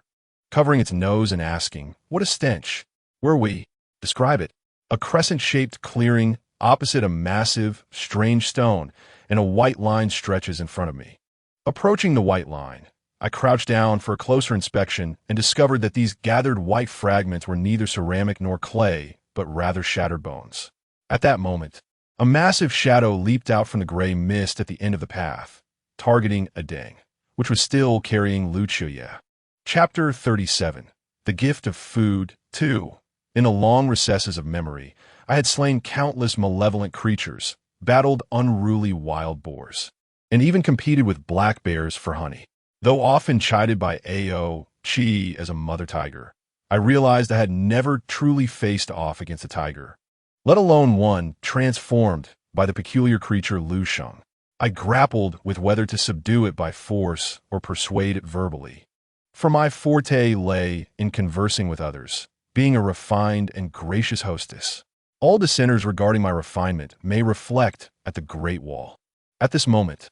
Speaker 1: covering its nose and asking, "What a stench! Where we?" "Describe it." "A crescent-shaped clearing opposite a massive, strange stone, and a white line stretches in front of me." Approaching the white line, I crouched down for a closer inspection and discovered that these gathered white fragments were neither ceramic nor clay, but rather shattered bones. At that moment, a massive shadow leaped out from the gray mist at the end of the path, targeting a Deng, which was still carrying Lucia. Chapter 37. The Gift of Food 2. In the long recesses of memory, I had slain countless malevolent creatures, battled unruly wild boars, and even competed with black bears for honey. Though often chided by Ao Chi as a mother tiger, I realized I had never truly faced off against a tiger, let alone one transformed by the peculiar creature Lu Sheng. I grappled with whether to subdue it by force or persuade it verbally. For my forte lay in conversing with others, being a refined and gracious hostess. All dissenters regarding my refinement may reflect at the Great Wall. At this moment,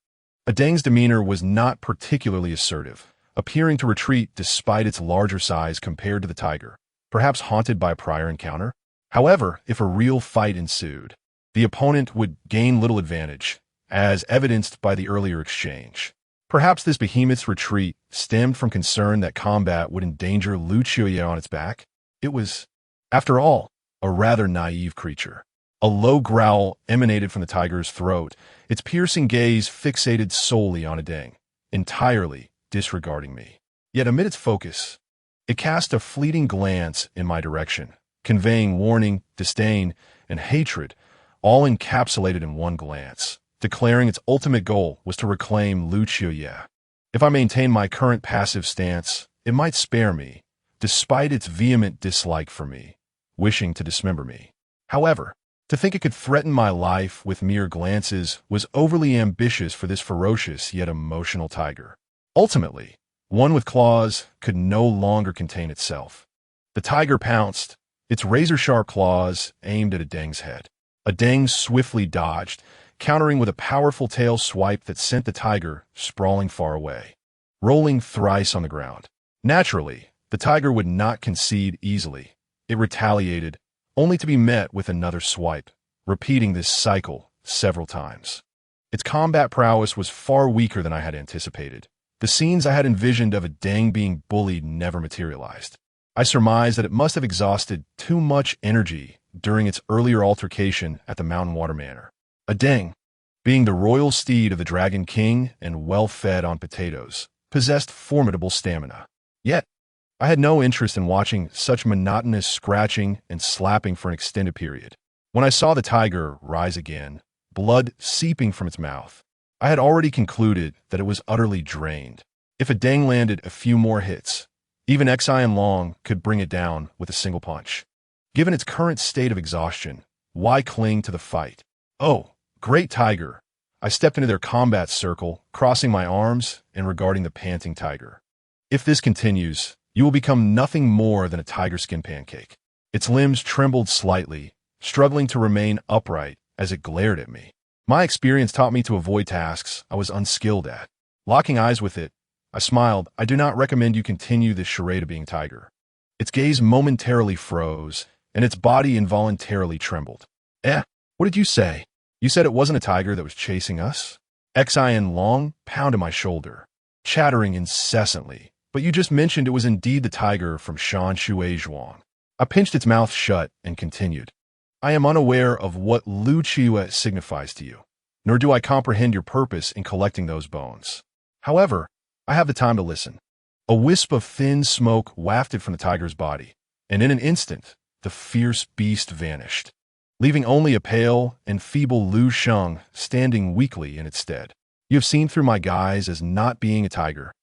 Speaker 1: a Deng's demeanor was not particularly assertive, appearing to retreat despite its larger size compared to the tiger, perhaps haunted by a prior encounter. However, if a real fight ensued, the opponent would gain little advantage, as evidenced by the earlier exchange. Perhaps this behemoth's retreat stemmed from concern that combat would endanger Lucia on its back. It was, after all, a rather naive creature. A low growl emanated from the tiger's throat, its piercing gaze fixated solely on a Deng, entirely disregarding me. Yet amid its focus, it cast a fleeting glance in my direction, conveying warning, disdain, and hatred, all encapsulated in one glance, declaring its ultimate goal was to reclaim Lucia. If I maintained my current passive stance, it might spare me, despite its vehement dislike for me, wishing to dismember me. However, to think it could threaten my life with mere glances was overly ambitious for this ferocious yet emotional tiger. Ultimately, one with claws could no longer contain itself. The tiger pounced, its razor-sharp claws aimed at a Deng's head. A Deng swiftly dodged, countering with a powerful tail swipe that sent the tiger sprawling far away, rolling thrice on the ground. Naturally, the tiger would not concede easily. It retaliated, only to be met with another swipe, repeating this cycle several times. Its combat prowess was far weaker than I had anticipated. The scenes I had envisioned of a Deng being bullied never materialized. I surmised that it must have exhausted too much energy during its earlier altercation at the Mountain Water Manor. A Deng, being the royal steed of the Dragon King and well-fed on potatoes, possessed formidable stamina. Yet, I had no interest in watching such monotonous scratching and slapping for an extended period. When I saw the tiger rise again, blood seeping from its mouth, I had already concluded that it was utterly drained. If a Deng landed a few more hits, even Exine Long could bring it down with a single punch. Given its current state of exhaustion, why cling to the fight? "Oh, great tiger." I stepped into their combat circle, crossing my arms and regarding the panting tiger. "If this continues, you will become nothing more than a tiger skin pancake." Its limbs trembled slightly, struggling to remain upright as it glared at me. My experience taught me to avoid tasks I was unskilled at. Locking eyes with it, I smiled. "I do not recommend you continue this charade of being tiger." Its gaze momentarily froze, and its body involuntarily trembled. What did you say? You said it wasn't a tiger that was chasing us?" Exine Long pounded my shoulder, chattering incessantly. "But you just mentioned it was indeed the tiger from Shan Shui Zhuang." I pinched its mouth shut and continued. "I am unaware of what Lu Chiwa signifies to you, nor do I comprehend your purpose in collecting those bones. However, I have the time to listen." A wisp of thin smoke wafted from the tiger's body, and in an instant, the fierce beast vanished. leaving only a pale and feeble Lu Sheng standing weakly in its stead. You have seen through my guise as not being a tiger.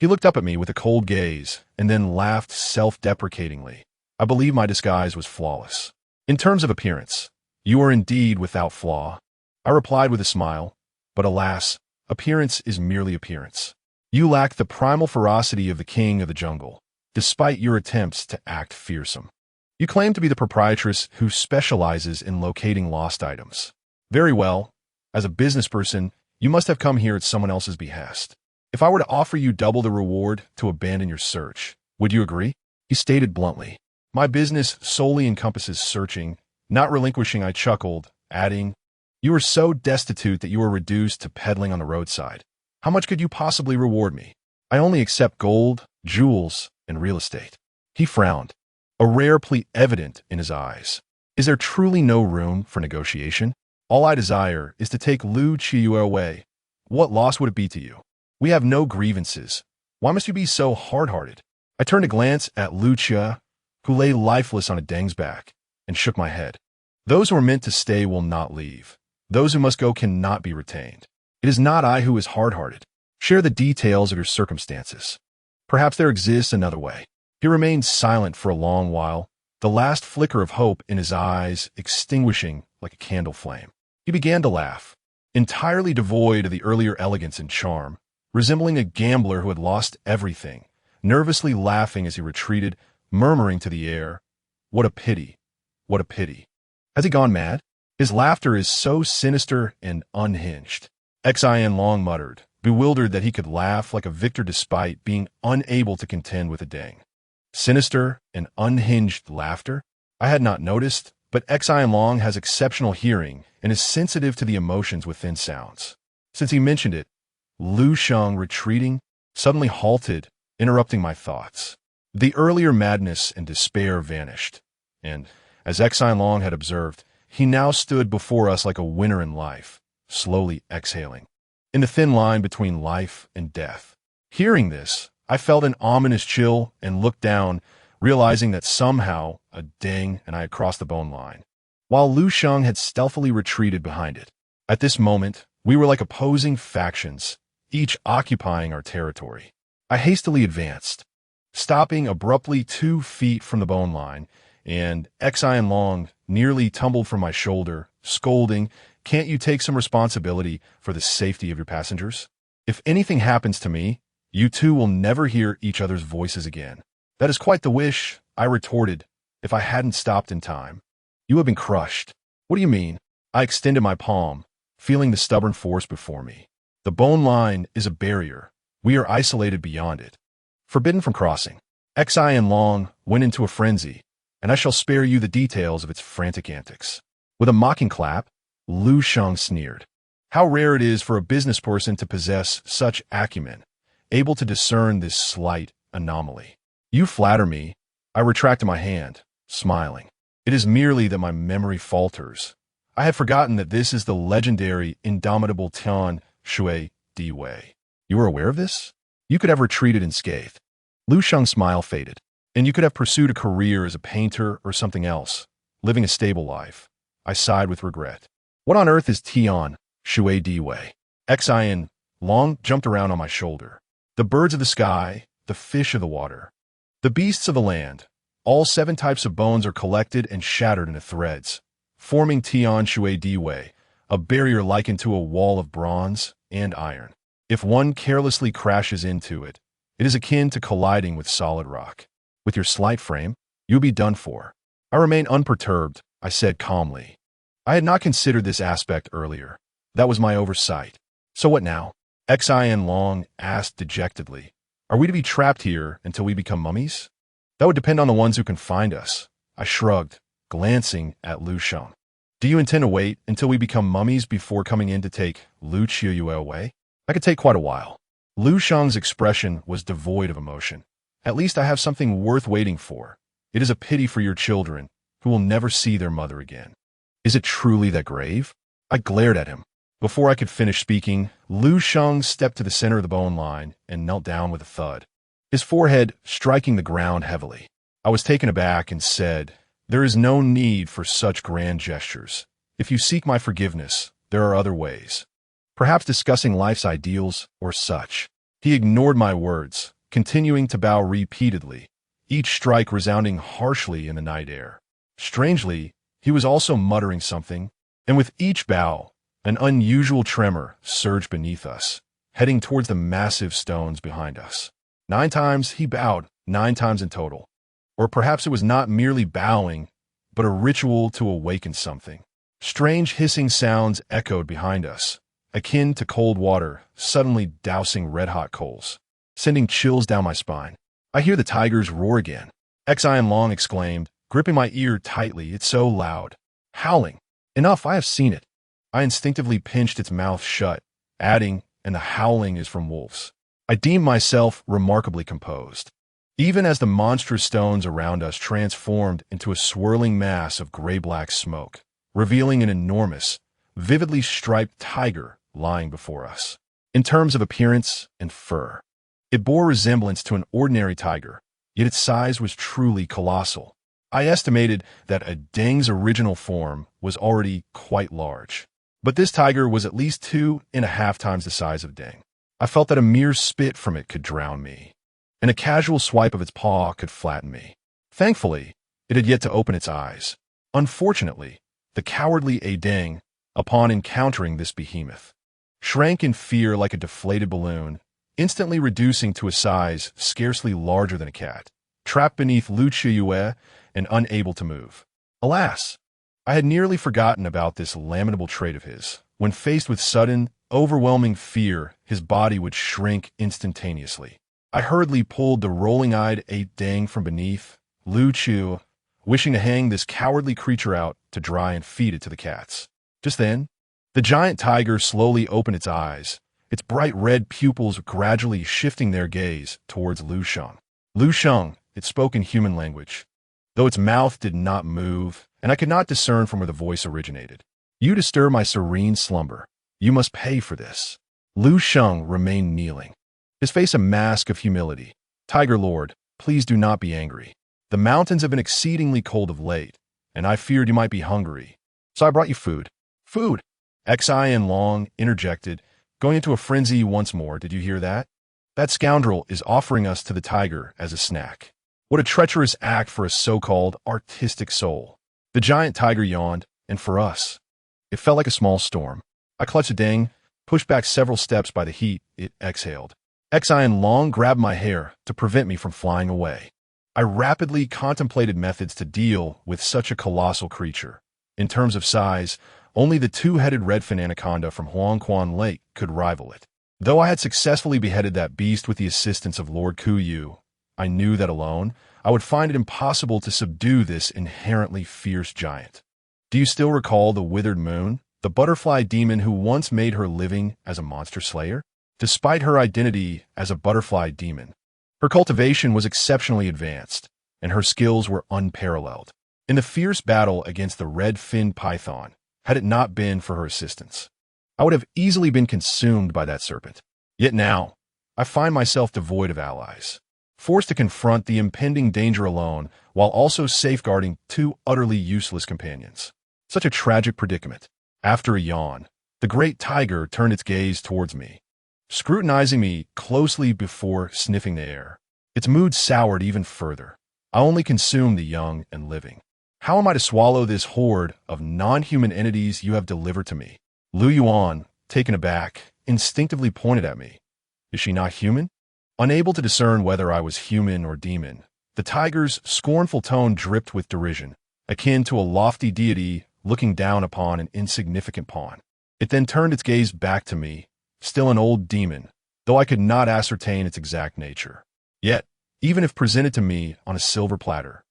Speaker 1: He looked up at me with a cold gaze and then laughed self-deprecatingly. I believe my disguise was flawless. In terms of appearance, you are indeed without flaw. I replied with a smile, but alas, appearance is merely appearance. You lack the primal ferocity of the king of the jungle, despite your attempts to act fearsome. You claim to be the proprietress who specializes in locating lost items. Very well. As a business person, you must have come here at someone else's behest. If I were to offer you double the reward to abandon your search, would you agree? He stated bluntly. My business solely encompasses searching, not relinquishing. I chuckled, adding, you are so destitute that you are reduced to peddling on the roadside. How much could you possibly reward me? I only accept gold, jewels, and real estate. He frowned, a rare plea evident in his eyes. Is there truly no room for negotiation? All I desire is to take Lu Qiyu away. What loss would it be to you? We have no grievances. Why must you be so hard-hearted? I turned a glance at Lu Qia, who lay lifeless on a Deng's back, and shook my head. Those who are meant to stay will not leave. Those who must go cannot be retained. It is not I who is hard-hearted. Share the details of your circumstances. Perhaps there exists another way. He remained silent for a long while, the last flicker of hope in his eyes extinguishing like a candle flame. He began to laugh, entirely devoid of the earlier elegance and charm, resembling a gambler who had lost everything, nervously laughing as he retreated, murmuring to the air, "What a pity! What a pity!" Has he gone mad? His laughter is so sinister and unhinged. Xian Long muttered, bewildered that he could laugh like a victor despite being unable to contend with a Deng. Sinister and unhinged laughter? I had not noticed, but Xian Long has exceptional hearing and is sensitive to the emotions within sounds. Since he mentioned it, Lu Sheng, retreating, suddenly halted, interrupting my thoughts. The earlier madness and despair vanished, and, as Xian Long had observed, he now stood before us like a winner in life, slowly exhaling, in the thin line between life and death. Hearing this, I felt an ominous chill and looked down, realizing that somehow a Deng and I had crossed the bone line, while Lu Sheng had stealthily retreated behind it. At this moment, we were like opposing factions, each occupying our territory. I hastily advanced, stopping abruptly 2 feet from the bone line, and Xian Long nearly tumbled from my shoulder, scolding, "Can't you take some responsibility for the safety of your passengers? If anything happens to me, you two will never hear each other's voices again." "That is quite the wish," I retorted, "if I hadn't stopped in time." "You have been crushed." "What do you mean?" I extended my palm, feeling the stubborn force before me. "The bone line is a barrier. We are isolated beyond it, forbidden from crossing." Xian Long went into a frenzy, and I shall spare you the details of its frantic antics. With a mocking clap, Lu Sheng sneered. How rare it is for a business person to possess such acumen, able to discern this slight anomaly. "You flatter me." I retracted my hand, smiling. "It is merely that my memory falters. I had forgotten that this is the legendary, indomitable Tian Shui Di Wei. You are aware of this? You could have retreated unscathed." Lu Sheng's smile faded. "And you could have pursued a career as a painter or something else, living a stable life." I sighed with regret. "What on earth is Tian Shui Di Wei?" Xian Long jumped around on my shoulder. "The birds of the sky, the fish of the water, the beasts of the land, all 7 types of bones are collected and shattered into threads, forming Tian Shui Di Wei, a barrier likened to a wall of bronze and iron. If one carelessly crashes into it, it is akin to colliding with solid rock. With your slight frame, you'll be done for." I remained unperturbed, I said calmly. I had not considered this aspect earlier. That was my oversight. "So what now?" Xian Long asked dejectedly. "Are we to be trapped here until we become mummies?" "That would depend on the ones who can find us." I shrugged, glancing at Lu Sheng. "Do you intend to wait until we become mummies before coming in to take Lu Qiyu away?" "That could take quite a while." Lu Sheng's expression was devoid of emotion. "At least I have something worth waiting for. It is a pity for your children, who will never see their mother again." "Is it truly that grave?" I glared at him. Before I could finish speaking, Lu Sheng stepped to the center of the bone line and knelt down with a thud, his forehead striking the ground heavily. I was taken aback and said, There is no need for such grand gestures. If you seek my forgiveness, there are other ways. Perhaps discussing life's ideals or such. He ignored my words, continuing to bow repeatedly, each strike resounding harshly in the night air. Strangely, he was also muttering something, and with each bow, an unusual tremor surged beneath us, heading towards the massive stones behind us. 9 times he bowed, 9 times in total. Or perhaps it was not merely bowing, but a ritual to awaken something. Strange hissing sounds echoed behind us, akin to cold water suddenly dousing red-hot coals, sending chills down my spine. I hear the tigers roar again. Xian exclaimed, gripping my ear tightly. It's so loud. Howling. Enough, I have seen it. I instinctively pinched its mouth shut, adding, and the howling is from wolves. I deemed myself remarkably composed. Even as the monstrous stones around us transformed into a swirling mass of gray-black smoke, revealing an enormous, vividly striped tiger lying before us. In terms of appearance and fur, it bore resemblance to an ordinary tiger, yet its size was truly colossal. I estimated that a Deng's original form was already quite large, but this tiger was at least 2.5 times the size of Deng. I felt that a mere spit from it could drown me, and a casual swipe of its paw could flatten me. Thankfully, it had yet to open its eyes. Unfortunately, the cowardly Deng, upon encountering this behemoth, shrank in fear like a deflated balloon, instantly reducing to a size scarcely larger than a cat, trapped beneath Lu Chiyue and unable to move. Alas, I had nearly forgotten about this lamentable trait of his. When faced with sudden, overwhelming fear, his body would shrink instantaneously. I hurriedly pulled the rolling-eyed Deng from beneath Lu Chu, wishing to hang this cowardly creature out to dry and feed it to the cats. Just then, the giant tiger slowly opened its eyes, its bright red pupils gradually shifting their gaze towards Lu Sheng. Lu Sheng, it spoke in human language, though its mouth did not move, and I could not discern from where the voice originated. You disturb my serene slumber. You must pay for this. Lu Sheng remained kneeling, his face a mask of humility. Tiger Lord, please do not be angry. The mountains have been exceedingly cold of late, and I feared you might be hungry, so I brought you food. Food! Xian interjected, going into a frenzy once more. Did you hear that? That scoundrel is offering us to the tiger as a snack. What a treacherous act for a so-called artistic soul. The giant tiger yawned, and for us, it felt like a small storm. I clutched a Deng, pushed back several steps by the heat. It exhaled. Xian grabbed my hair to prevent me from flying away. I rapidly contemplated methods to deal with such a colossal creature. In terms of size, only the 2-headed redfin anaconda from Huangquan Lake could rival it. Though I had successfully beheaded that beast with the assistance of Lord Ku Yu, I knew that alone, I would find it impossible to subdue this inherently fierce giant. Do you still recall the withered moon, the butterfly demon who once made her living as a monster slayer? Despite her identity as a butterfly demon, her cultivation was exceptionally advanced, and her skills were unparalleled. In the fierce battle against the red-finned python, had it not been for her assistance, I would have easily been consumed by that serpent. Yet now, I find myself devoid of allies, forced to confront the impending danger alone while also safeguarding 2 utterly useless companions. Such a tragic predicament. After a yawn, the great tiger turned its gaze towards me, scrutinizing me closely before sniffing the air. Its mood soured even further. I only consume the young and living. How am I to swallow this horde of non-human entities you have delivered to me? Lu Yuan, taken aback, instinctively pointed at me. Is she not human? Unable to discern whether I was human or demon, the tiger's scornful tone dripped with derision, akin to a lofty deity looking down upon an insignificant pawn. It then turned its gaze back to me, still an old demon, though I could not ascertain its exact nature. Yet, even if presented to me on a silver platter,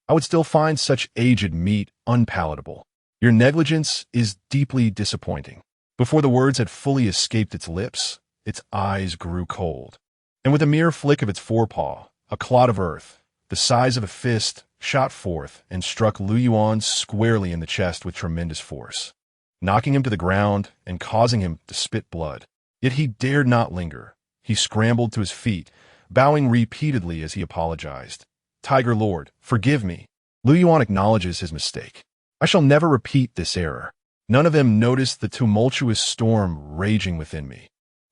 Speaker 1: I would still find such aged meat unpalatable. Your negligence is deeply disappointing. Before the words had fully escaped its lips, its eyes grew cold, and with a mere flick of its forepaw, a clod of earth, the size of a fist, shot forth and struck Lu Yuan squarely in the chest with tremendous force, knocking him to the ground and causing him to spit blood. Yet he dared not linger. He scrambled to his feet, bowing repeatedly as he apologized. Tiger Lord, forgive me. Lu Yuan acknowledges his mistake. I shall never repeat this error. None of them noticed the tumultuous storm raging within me,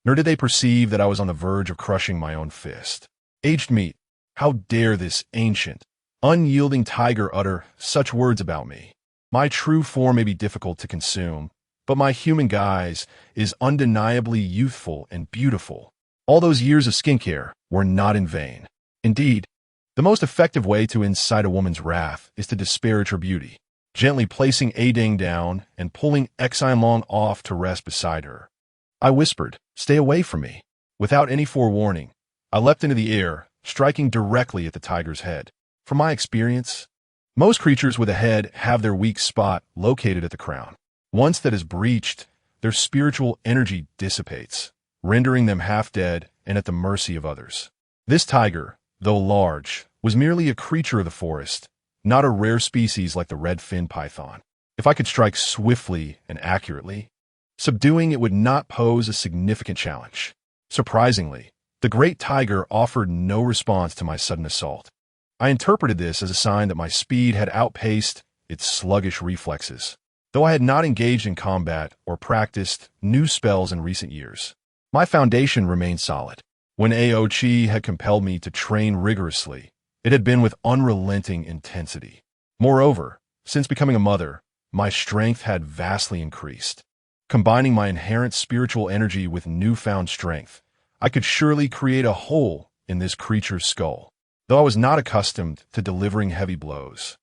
Speaker 1: nor did they perceive that I was on the verge of crushing my own fist. Aged meat, how dare this ancient, unyielding tiger utter such words about me? My true form may be difficult to consume, but my human guise is undeniably youthful and beautiful. All those years of skincare were not in vain. Indeed, the most effective way to incite a woman's wrath is to disparage her beauty, gently placing Ading down and pulling Exiled off to rest beside her. I whispered, "Stay away from me." Without any forewarning, I leapt into the air, striking directly at the tiger's head. From my experience, most creatures with a head have their weak spot located at the crown. Once that is breached, their spiritual energy dissipates, rendering them half dead and at the mercy of others. This tiger, though large, was merely a creature of the forest, not a rare species like the red-fin python. If I could strike swiftly and accurately, subduing it would not pose a significant challenge. Surprisingly, the great tiger offered no response to my sudden assault. I interpreted this as a sign that my speed had outpaced its sluggish reflexes, though I had not engaged in combat or practiced new spells in recent years. My foundation remained solid. When Aochi had compelled me to train rigorously, it had been with unrelenting intensity. Moreover, since becoming a mother, my strength had vastly increased. Combining my inherent spiritual energy with newfound strength, I could surely create a hole in this creature's skull, though I was not accustomed to delivering heavy blows.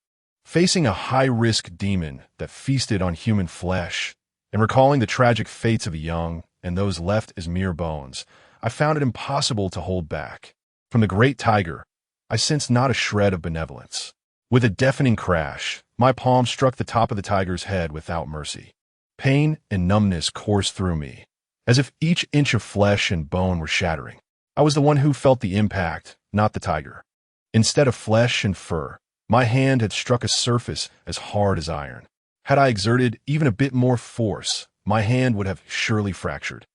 Speaker 1: Facing a high-risk demon that feasted on human flesh, and recalling the tragic fates of the young and those left as mere bones, I found it impossible to hold back. From the great tiger, I sensed not a shred of benevolence. With a deafening crash, my palm struck the top of the tiger's head without mercy. Pain and numbness coursed through me, as if each inch of flesh and bone were shattering. I was the one who felt the impact, not the tiger. Instead of flesh and fur, my hand had struck a surface as hard as iron. Had I exerted even a bit more force, my hand would have surely fractured.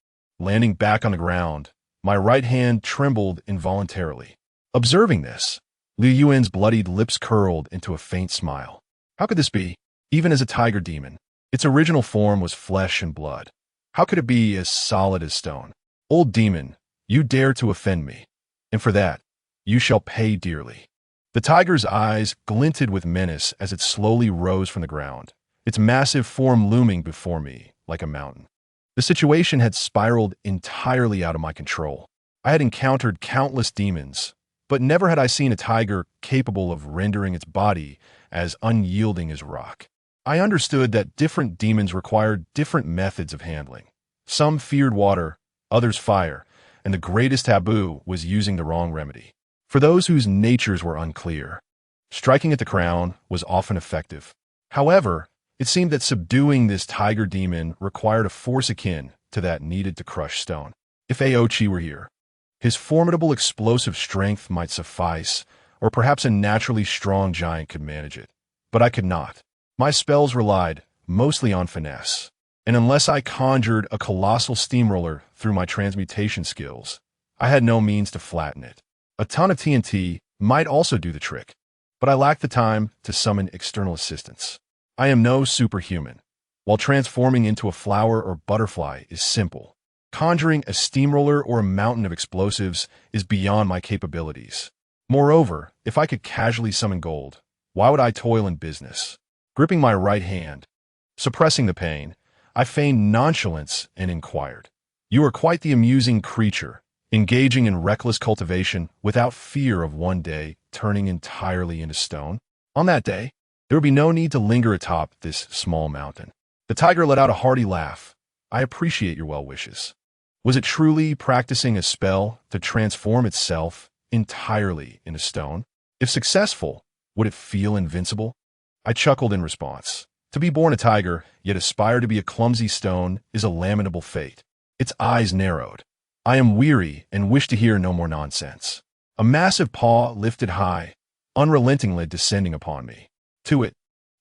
Speaker 1: Landing back on the ground, my right hand trembled involuntarily. Observing this, Liu Yuan's bloodied lips curled into a faint smile. How could this be? Even as a tiger demon, its original form was flesh and blood. How could it be as solid as stone? Old demon, you dare to offend me, and for that, you shall pay dearly. The tiger's eyes glinted with menace as it slowly rose from the ground, its massive form looming before me like a mountain. The situation had spiraled entirely out of my control. I had encountered countless demons, but never had I seen a tiger capable of rendering its body as unyielding as rock. I understood that different demons required different methods of handling. Some feared water, others fire, and the greatest taboo was using the wrong remedy. For those whose natures were unclear, striking at the crown was often effective. However, it seemed that subduing this tiger demon required a force akin to that needed to crush stone. If Aochi were here, his formidable explosive strength might suffice, or perhaps a naturally strong giant could manage it. But I could not. My spells relied mostly on finesse, and unless I conjured a colossal steamroller through my transmutation skills, I had no means to flatten it. A ton of TNT might also do the trick, but I lacked the time to summon external assistance. I am no superhuman. While transforming into a flower or butterfly is simple, conjuring a steamroller or a mountain of explosives is beyond my capabilities. Moreover, if I could casually summon gold, why would I toil in business? Gripping my right hand, suppressing the pain, I feigned nonchalance and inquired, "You are quite the amusing creature, engaging in reckless cultivation without fear of one day turning entirely into stone." On that day, there would be no need to linger atop this small mountain. The tiger let out a hearty laugh. "I appreciate your well wishes." Was it truly practicing a spell to transform itself entirely into stone? If successful, would it feel invincible? I chuckled in response. To be born a tiger, yet aspire to be a clumsy stone, is a lamentable fate. Its eyes narrowed. "I am weary and wish to hear no more nonsense." A massive paw lifted high, unrelentingly descending upon me. To it,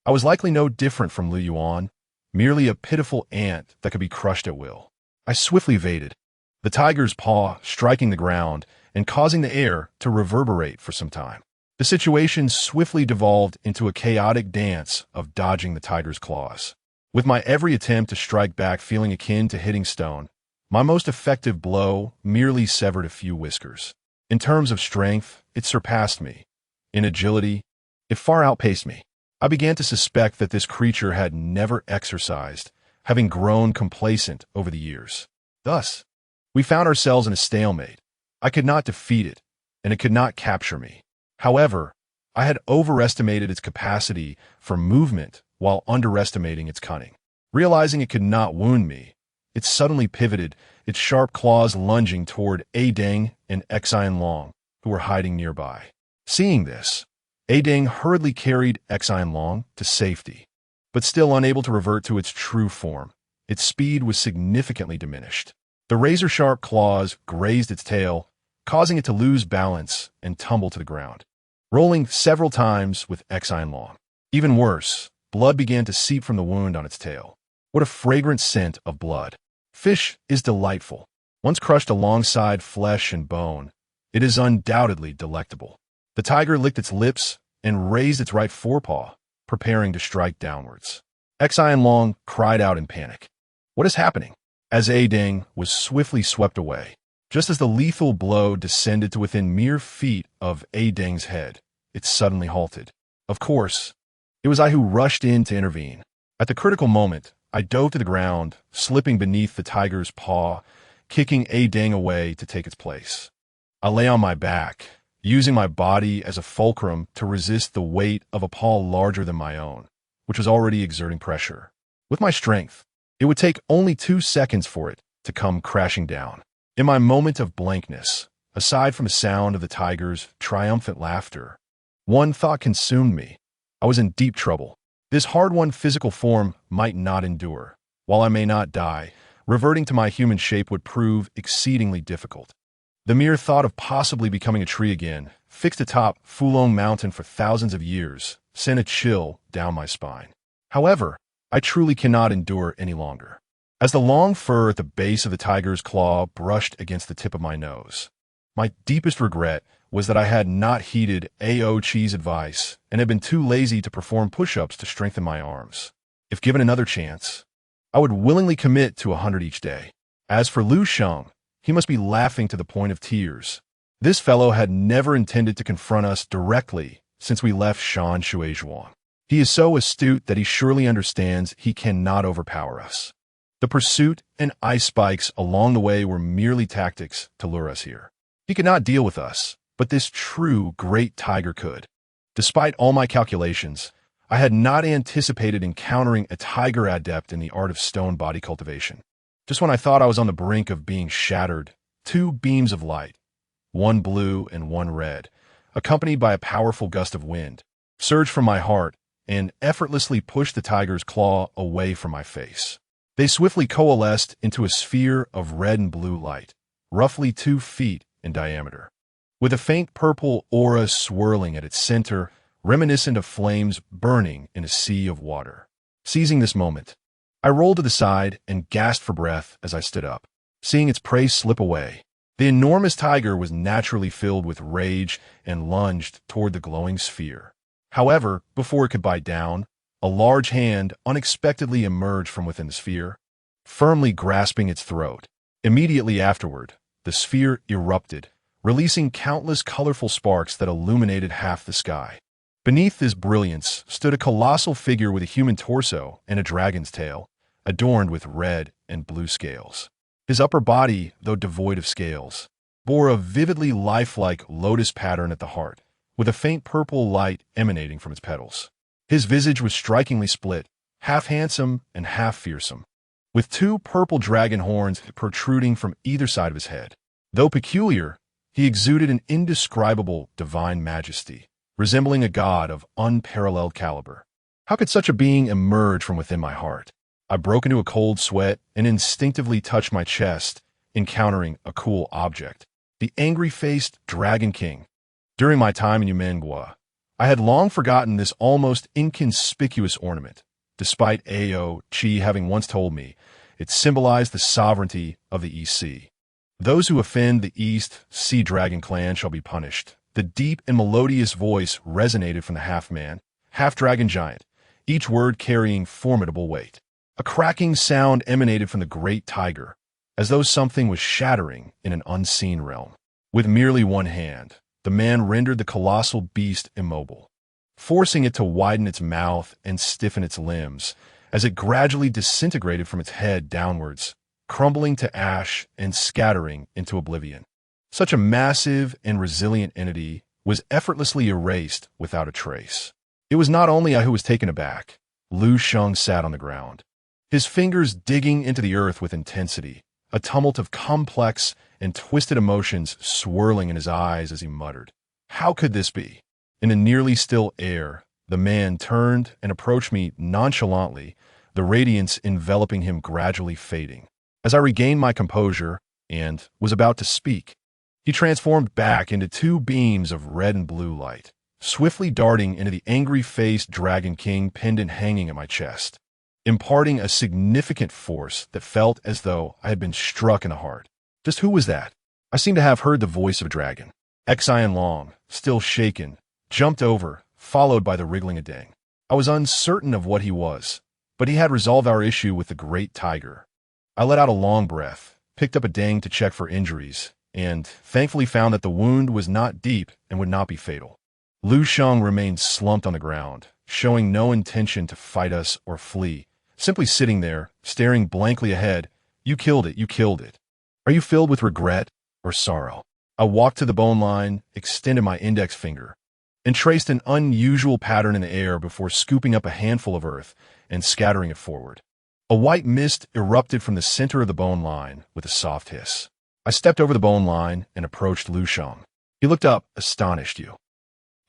Speaker 1: I was likely no different from Liu Yuan, merely a pitiful ant that could be crushed at will. I swiftly evaded, the tiger's paw striking the ground and causing the air to reverberate for some time. The situation swiftly devolved into a chaotic dance of dodging the tiger's claws. With my every attempt to strike back feeling akin to hitting stone, my most effective blow merely severed a few whiskers. In terms of strength, it surpassed me. In agility, it far outpaced me. I began to suspect that this creature had never exercised, having grown complacent over the years. Thus, we found ourselves in a stalemate. I could not defeat it, and it could not capture me. However, I had overestimated its capacity for movement while underestimating its cunning. Realizing it could not wound me, it suddenly pivoted, its sharp claws lunging toward Deng and Exiled, who were hiding nearby. Seeing this, Deng hurriedly carried Exiled to safety. But still unable to revert to its true form, its speed was significantly diminished. The razor-sharp claws grazed its tail, causing it to lose balance and tumble to the ground, rolling several times with Exiled. Even worse, blood began to seep from the wound on its tail. What a fragrant scent of blood. Fish is delightful. Once crushed alongside flesh and bone, it is undoubtedly delectable. The tiger licked its lips and raised its right forepaw, preparing to strike downwards. Exiled cried out in panic. What is happening? As Deng was swiftly swept away. Just as the lethal blow descended to within mere feet of Deng's head, it suddenly halted. Of course, it was I who rushed in to intervene. At the critical moment, I dove to the ground, slipping beneath the tiger's paw, kicking Deng away to take its place. I lay on my back, using my body as a fulcrum to resist the weight of a paw larger than my own, which was already exerting pressure. With my strength, it would take only 2 seconds for it to come crashing down. In my moment of blankness, aside from the sound of the tiger's triumphant laughter, one thought consumed me. I was in deep trouble. This hard-won physical form might not endure. While I may not die, reverting to my human shape would prove exceedingly difficult. The mere thought of possibly becoming a tree again, fixed atop Fulong Mountain for thousands of years, sent a chill down my spine. However, I truly cannot endure any longer. As the long fur at the base of the tiger's claw brushed against the tip of my nose, my deepest regret was that I had not heeded Chi's advice and had been too lazy to perform push-ups to strengthen my arms. If given another chance, I would willingly commit to 100 each day. As for Lu Sheng, he must be laughing to the point of tears. This fellow had never intended to confront us directly since we left Shan Shuizhuang. He is so astute that he surely understands he cannot overpower us. The pursuit and ice spikes along the way were merely tactics to lure us here. He could not deal with us, but this true great tiger could. Despite all my calculations, I had not anticipated encountering a tiger adept in the art of stone body cultivation. Just when I thought I was on the brink of being shattered, 2 beams of light, one blue and one red, accompanied by a powerful gust of wind, surged from my heart and effortlessly pushed the tiger's claw away from my face. They swiftly coalesced into a sphere of red and blue light, roughly 2 feet in diameter, with a faint purple aura swirling at its center, reminiscent of flames burning in a sea of water. Seizing this moment, I rolled to the side and gasped for breath as I stood up, seeing its prey slip away. The enormous tiger was naturally filled with rage and lunged toward the glowing sphere. However, before it could bite down, a large hand unexpectedly emerged from within the sphere, firmly grasping its throat. Immediately afterward, the sphere erupted, releasing countless colorful sparks that illuminated half the sky. Beneath this brilliance stood a colossal figure with a human torso and a dragon's tail, adorned with red and blue scales. His upper body, though devoid of scales, bore a vividly lifelike lotus pattern at the heart, with a faint purple light emanating from its petals. His visage was strikingly split, half handsome and half fearsome, with 2 purple dragon horns protruding from either side of his head. Though peculiar, he exuded an indescribable divine majesty, resembling a god of unparalleled caliber. How could such a being emerge from within my heart? I broke into a cold sweat and instinctively touched my chest, encountering a cool object, the angry-faced Dragon King. During my time in Yumen, I had long forgotten this almost inconspicuous ornament, despite Chi having once told me it symbolized the sovereignty of the East Sea. Those who offend the East Sea Dragon clan shall be punished, The deep and melodious voice resonated from the half-man, half-dragon giant, each word carrying formidable weight. A cracking sound emanated from the great tiger, as though something was shattering in an unseen realm. With merely one hand, the man rendered the colossal beast immobile, forcing it to widen its mouth and stiffen its limbs, as it gradually disintegrated from its head downwards, crumbling to ash and scattering into oblivion. Such a massive and resilient entity was effortlessly erased without a trace. It was not only I who was taken aback. Lu Sheng sat on the ground, his fingers digging into the earth with intensity, a tumult of complex and twisted emotions swirling in his eyes as he muttered, "How could this be?" In the nearly still air, the man turned and approached me nonchalantly, the radiance enveloping him gradually fading. As I regained my composure and was about to speak, he transformed back into two beams of red and blue light, swiftly darting into the angry-faced Dragon King pendant hanging at my chest, imparting a significant force that felt as though I had been struck in the heart. Just who was that? I seemed to have heard the voice of a dragon. Xian Long, still shaken, jumped over, followed by the wriggling Adeng. I was uncertain of what he was, but he had resolved our issue with the great tiger. I let out a long breath, picked up Adeng to check for injuries, and thankfully found that the wound was not deep and would not be fatal. Lu Sheng remained slumped on the ground, showing no intention to fight us or flee, simply sitting there, staring blankly ahead. "You killed it, you killed it. Are you filled with regret or sorrow?" I walked to the bone line, extended my index finger, and traced an unusual pattern in the air before scooping up a handful of earth and scattering it forward. A white mist erupted from the center of the bone line with a soft hiss. I stepped over the bone line and approached Lu Sheng. He looked up, astonished. "You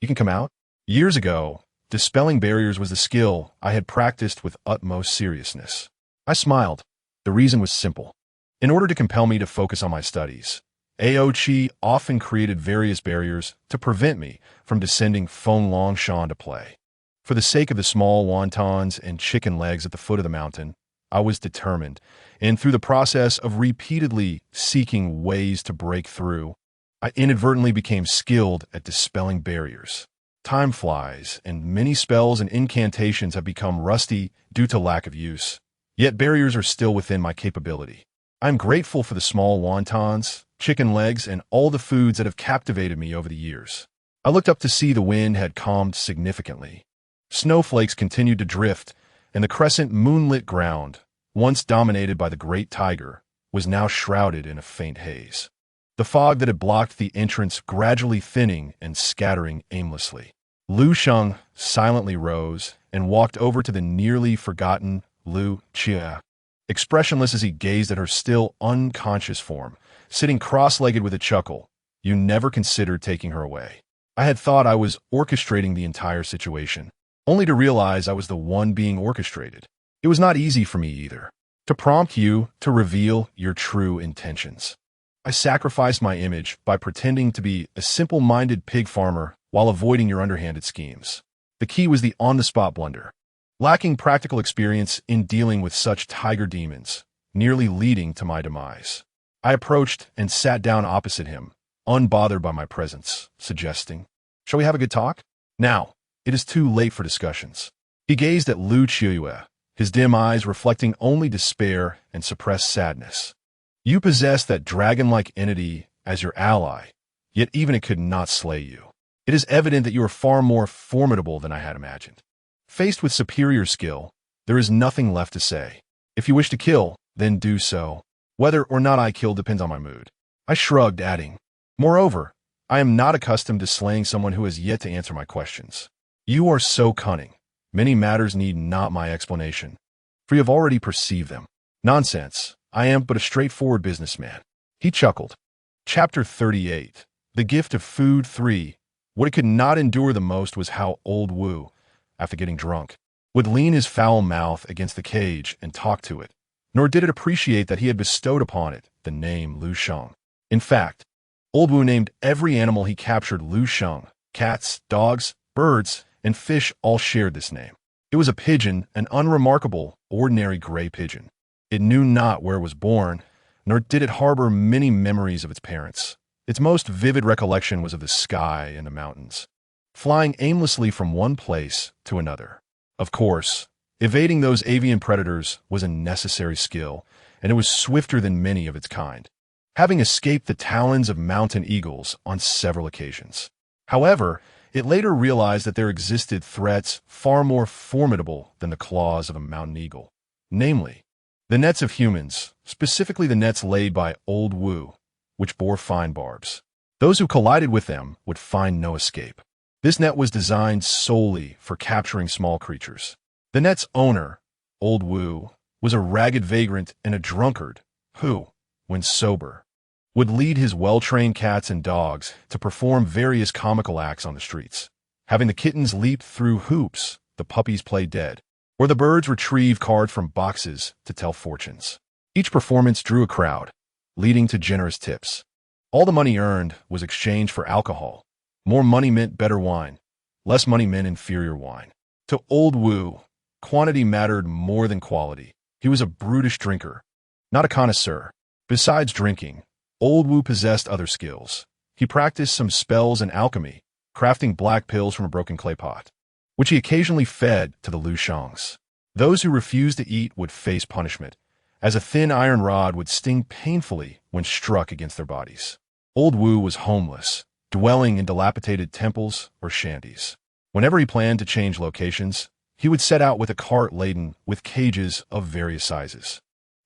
Speaker 1: can come out?" Years ago, dispelling barriers was the skill I had practiced with utmost seriousness. I smiled. The reason was simple. In order to compel me to focus on my studies, Aochi often created various barriers to prevent me from descending Feng Longshan to play. For the sake of the small wontons and chicken legs at the foot of the mountain, I was determined, and through the process of repeatedly seeking ways to break through, I inadvertently became skilled at dispelling barriers. Time flies, and many spells and incantations have become rusty due to lack of use. Yet barriers are still within my capability. I am grateful for the small wontons, chicken legs, and all the foods that have captivated me over the years. I looked up to see the wind had calmed significantly. Snowflakes continued to drift, and the crescent moonlit ground, once dominated by the great tiger, was now shrouded in a faint haze. The fog that had blocked the entrance gradually thinning and scattering aimlessly. Lu Sheng silently rose and walked over to the nearly forgotten Lu Chia, expressionless as he gazed at her still unconscious form, sitting cross-legged with a chuckle. "You never considered taking her away." I had thought I was orchestrating the entire situation, only to realize I was the one being orchestrated. It was not easy for me either, to prompt you to reveal your true intentions. I sacrificed my image by pretending to be a simple-minded pig farmer while avoiding your underhanded schemes. The key was the on-the-spot blunder, lacking practical experience in dealing with such tiger demons, nearly leading to my demise. I approached and sat down opposite him, unbothered by my presence, suggesting, "Shall we have a good talk? Now, it is too late for discussions." He gazed at Lu Chia, his dim eyes reflecting only despair and suppressed sadness. "You possess that dragon-like entity as your ally, yet even it could not slay you. It is evident that you are far more formidable than I had imagined. Faced with superior skill, there is nothing left to say. If you wish to kill, then do so. Whether or not I kill depends on my mood." I shrugged, adding, "Moreover, I am not accustomed to slaying someone who has yet to answer my questions. You are so cunning. Many matters need not my explanation, for you have already perceived them." "Nonsense. I am but a straightforward businessman." He chuckled. Chapter 38. The Gift of Food 3. What it could not endure the most was how old Wu, after getting drunk, would lean his foul mouth against the cage and talk to it, nor did it appreciate that he had bestowed upon it the name Lu Sheng. In fact, old Wu named every animal he captured Lu Sheng. Cats, dogs, birds, and fish all shared this name. It was a pigeon, an unremarkable, ordinary gray pigeon. It knew not where it was born, nor did it harbor many memories of its parents. Its most vivid recollection was of the sky and the mountains, flying aimlessly from one place to another. Of course, evading those avian predators was a necessary skill, and it was swifter than many of its kind, having escaped the talons of mountain eagles on several occasions. However, it later realized that there existed threats far more formidable than the claws of a mountain eagle, namely, the nets of humans, specifically the nets laid by Old Wu, which bore fine barbs. Those who collided with them would find no escape. This net was designed solely for capturing small creatures. The net's owner, Old Wu, was a ragged vagrant and a drunkard who, when sober, would lead his well-trained cats and dogs to perform various comical acts on the streets. Having the kittens leap through hoops, the puppies play dead, or the birds retrieve cards from boxes to tell fortunes. Each performance drew a crowd, leading to generous tips. All the money earned was exchanged for alcohol. More money meant better wine. Less money meant inferior wine. To Old Wu, quantity mattered more than quality. He was a brutish drinker, not a connoisseur. Besides drinking, Old Wu possessed other skills. He practiced some spells and alchemy, crafting black pills from a broken clay pot, which he occasionally fed to the Lu Shangs. Those who refused to eat would face punishment, as a thin iron rod would sting painfully when struck against their bodies. Old Wu was homeless, dwelling in dilapidated temples or shanties. Whenever he planned to change locations, he would set out with a cart laden with cages of various sizes.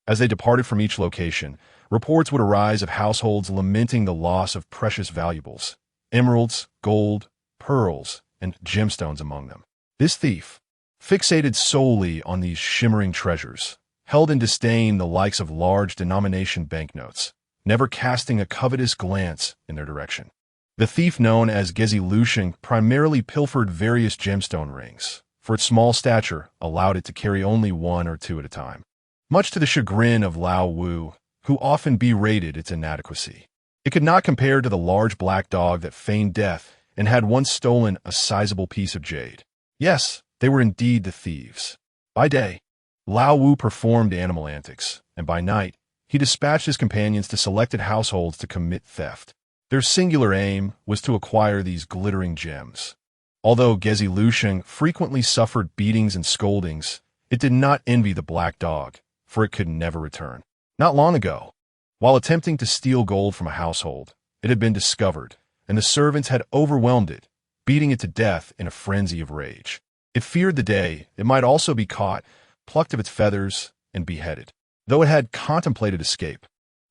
Speaker 1: As they departed from each location, reports would arise of households lamenting the loss of precious valuables, emeralds, gold, pearls, and gemstones among them. This thief, fixated solely on these shimmering treasures, held in disdain the likes of large denomination banknotes, never casting a covetous glance in their direction. The thief known as Gezi Lushing primarily pilfered various gemstone rings, for its small stature allowed it to carry only one or two at a time, much to the chagrin of Lao Wu, who often berated its inadequacy. It could not compare to the large black dog that feigned death and had once stolen a sizable piece of jade. Yes, they were indeed the thieves. By day, Lao Wu performed animal antics, and by night, he dispatched his companions to selected households to commit theft. Their singular aim was to acquire these glittering gems. Although Gezi Lushing frequently suffered beatings and scoldings, it did not envy the black dog, for it could never return. Not long ago, while attempting to steal gold from a household, it had been discovered, and the servants had overwhelmed it, beating it to death in a frenzy of rage. It feared the day it might also be caught, plucked of its feathers, and beheaded. Though it had contemplated escape,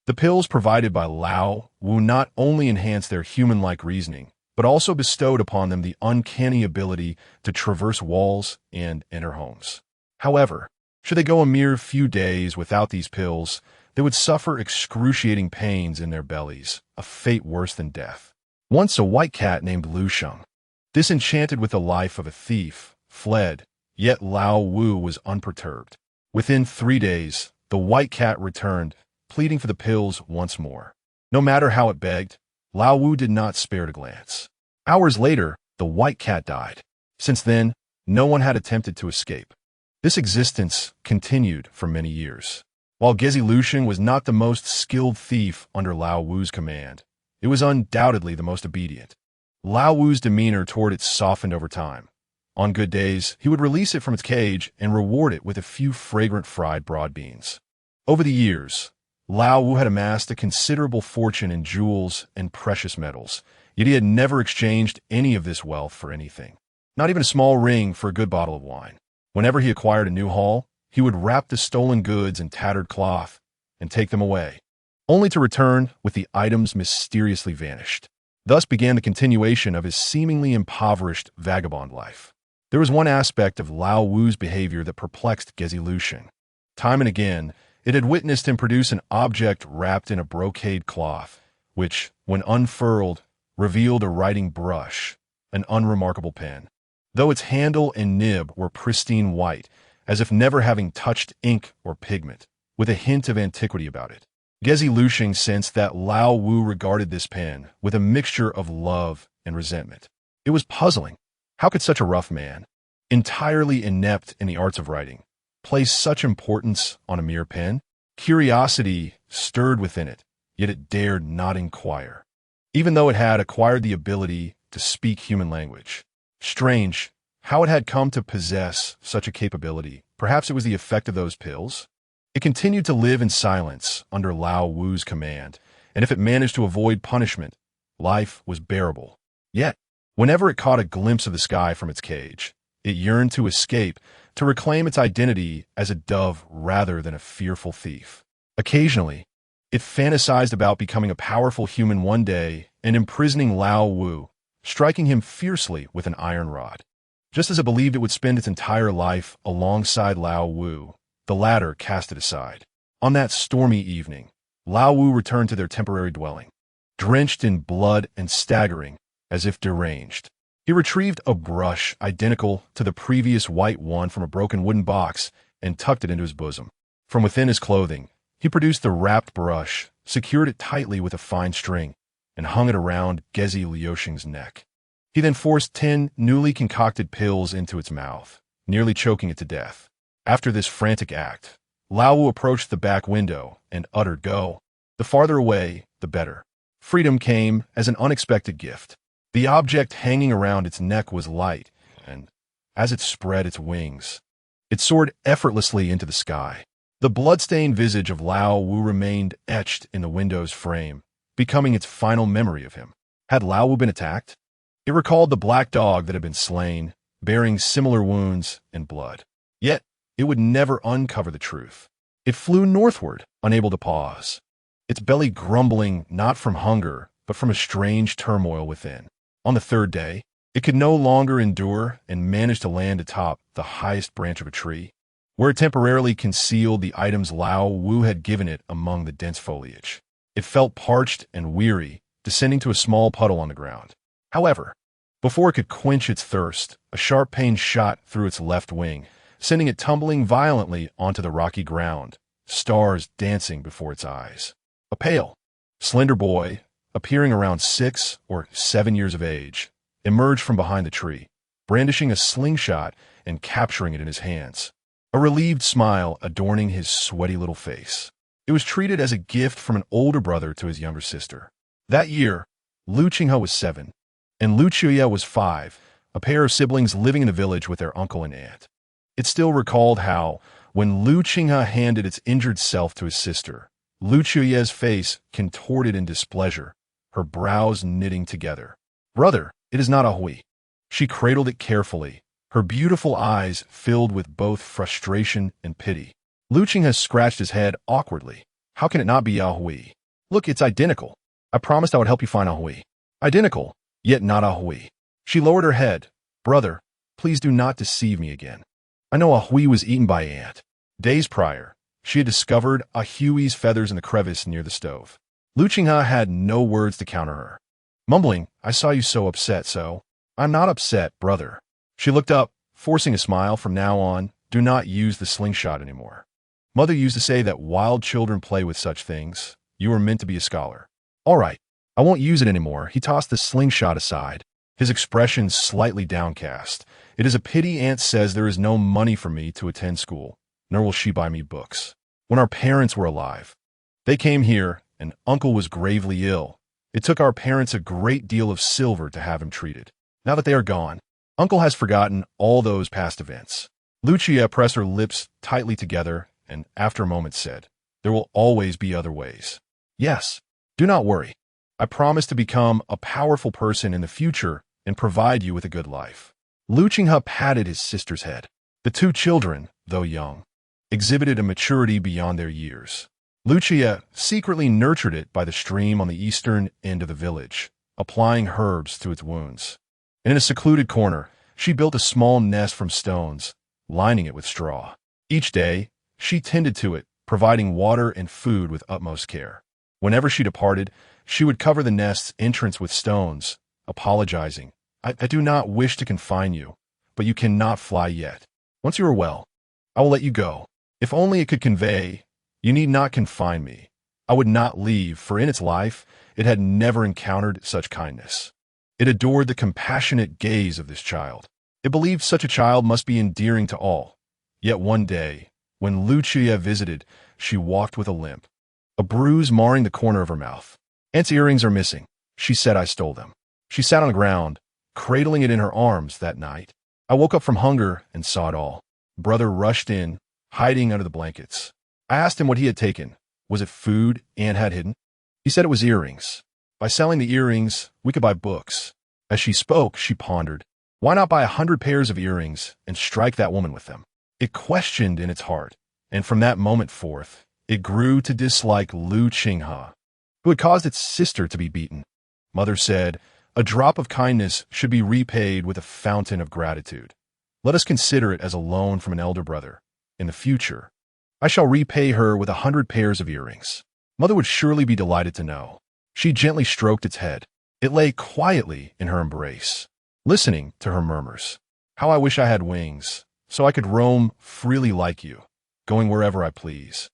Speaker 1: the pills provided by Lao Wu not only enhanced their human-like reasoning, but also bestowed upon them the uncanny ability to traverse walls and enter homes. However, should they go a mere few days without these pills, they would suffer excruciating pains in their bellies, a fate worse than death. Once a white cat named Lu Sheng, disenchanted with the life of a thief, fled, yet Lao Wu was unperturbed. Within 3 days, the white cat returned, pleading for the pills once more. No matter how it begged, Lao Wu did not spare it a glance. Hours later, the white cat died. Since then, no one had attempted to escape. This existence continued for many years. While Gezi Lushing was not the most skilled thief under Lao Wu's command, it was undoubtedly the most obedient. Lao Wu's demeanor toward it softened over time. On good days, he would release it from its cage and reward it with a few fragrant fried broad beans. Over the years, Lao Wu had amassed a considerable fortune in jewels and precious metals, yet he had never exchanged any of this wealth for anything, not even a small ring for a good bottle of wine. Whenever he acquired a new haul, he would wrap the stolen goods in tattered cloth and take them away, only to return with the items mysteriously vanished. Thus began the continuation of his seemingly impoverished vagabond life. There was one aspect of Lao Wu's behavior that perplexed Gezi Lushing. Time and again, it had witnessed him produce an object wrapped in a brocade cloth, which, when unfurled, revealed a writing brush, an unremarkable pen. Though its handle and nib were pristine white, as if never having touched ink or pigment, with a hint of antiquity about it. Gezi Lushing sensed that Lao Wu regarded this pen with a mixture of love and resentment. It was puzzling. How could such a rough man, entirely inept in the arts of writing, place such importance on a mere pen? Curiosity stirred within it, yet it dared not inquire. even though it had acquired the ability to speak human language. Strange how it had come to possess such a capability. Perhaps it was the effect of those pills? It continued to live in silence under Lao Wu's command, and if it managed to avoid punishment, life was bearable. Yet, whenever it caught a glimpse of the sky from its cage, it yearned to escape, to reclaim its identity as a dove rather than a fearful thief. Occasionally, it fantasized about becoming a powerful human one day and imprisoning Lao Wu, striking him fiercely with an iron rod. Just as it believed it would spend its entire life alongside Lao Wu, the latter cast it aside. On that stormy evening, Lao Wu returned to their temporary dwelling, drenched in blood and staggering, as if deranged. He retrieved a brush identical to the previous white one from a broken wooden box and tucked it into his bosom. From within his clothing, he produced the wrapped brush, secured it tightly with a fine string, and hung it around Gezi Liuxing's neck. He then forced 10 newly concocted pills into its mouth, nearly choking it to death. After this frantic act, Lao Wu approached the back window and uttered, "Go." The farther away, the better. Freedom came as an unexpected gift. The object hanging around its neck was light, and as it spread its wings, it soared effortlessly into the sky. The blood-stained visage of Lao Wu remained etched in the window's frame, becoming its final memory of him. Had Lao Wu been attacked? It recalled the black dog that had been slain, bearing similar wounds and blood. Yet, it would never uncover the truth. It flew northward, unable to pause, its belly grumbling not from hunger, but from a strange turmoil within. On the third day, it could no longer endure and managed to land atop the highest branch of a tree, where it temporarily concealed the items Lao Wu had given it among the dense foliage. It felt parched and weary, descending to a small puddle on the ground. However, before it could quench its thirst, a sharp pain shot through its left wing, sending it tumbling violently onto the rocky ground, stars dancing before its eyes. A pale, slender boy, appearing around 6 or 7 years of age, emerged from behind the tree, brandishing a slingshot and capturing it in his hands, a relieved smile adorning his sweaty little face. It was treated as a gift from an older brother to his younger sister. That year, Lu Qinghe was 7, and Lu Chuya was 5, a pair of siblings living in the village with their uncle and aunt. It still recalled how, when Lu Qinghe handed its injured self to his sister, Lu Chuya's face contorted in displeasure, her brows knitting together. "Brother, it is not a hui." She cradled it carefully, her beautiful eyes filled with both frustration and pity. Lu Qinghe scratched his head awkwardly. "How can it not be a hui? Look, it's identical. I promised I would help you find a hui. Identical, yet not a hui." She lowered her head. "Brother, please do not deceive me again. I know a hui was eaten by ant." Days prior, she had discovered a hui's feathers in the crevice near the stove. Lu Qinghe had no words to counter her. Mumbling, "I saw you so upset, so." "I'm not upset, brother." She looked up, forcing a smile. "From now on, do not use the slingshot anymore. Mother used to say that wild children play with such things. You were meant to be a scholar." "All right, I won't use it anymore." He tossed the slingshot aside, his expression slightly downcast. "It is a pity Aunt says there is no money for me to attend school, nor will she buy me books. When our parents were alive, they came here, and Uncle was gravely ill. It took our parents a great deal of silver to have him treated. Now that they are gone, Uncle has forgotten all those past events." Lucia pressed her lips tightly together and, after a moment, said, "There will always be other ways." "Yes, do not worry. I promise to become a powerful person in the future and provide you with a good life." Lu Qinghe patted his sister's head. The two children, though young, exhibited a maturity beyond their years. Lucia secretly nurtured it by the stream on the eastern end of the village, applying herbs to its wounds. And in a secluded corner, she built a small nest from stones, lining it with straw. Each day, she tended to it, providing water and food with utmost care. Whenever she departed, she would cover the nest's entrance with stones, apologizing. I do not wish to confine you, but you cannot fly yet. Once you are well, I will let you go." If only it could convey, "You need not confine me. I would not leave," for in its life, it had never encountered such kindness. It adored the compassionate gaze of this child. It believed such a child must be endearing to all. Yet one day, when Lucia visited, she walked with a limp, a bruise marring the corner of her mouth. "Aunt's earrings are missing. She said I stole them. She sat on the ground, cradling it in her arms that night. I woke up from hunger and saw it all. Brother rushed in, hiding under the blankets. I asked him what he had taken. Was it food Aunt had hidden? He said it was earrings. By selling the earrings, we could buy books. As she spoke, she pondered. Why not buy 100 pairs of earrings and strike that woman with them? It questioned in its heart, and from that moment forth, it grew to dislike Lu Qinghe, who had caused its sister to be beaten. Mother said, a drop of kindness should be repaid with a fountain of gratitude. Let us consider it as a loan from an elder brother. In the future, I shall repay her with 100 pairs of earrings. Mother would surely be delighted to know. She gently stroked its head. It lay quietly in her embrace, listening to her murmurs. How I wish I had wings, so I could roam freely like you, going wherever I please.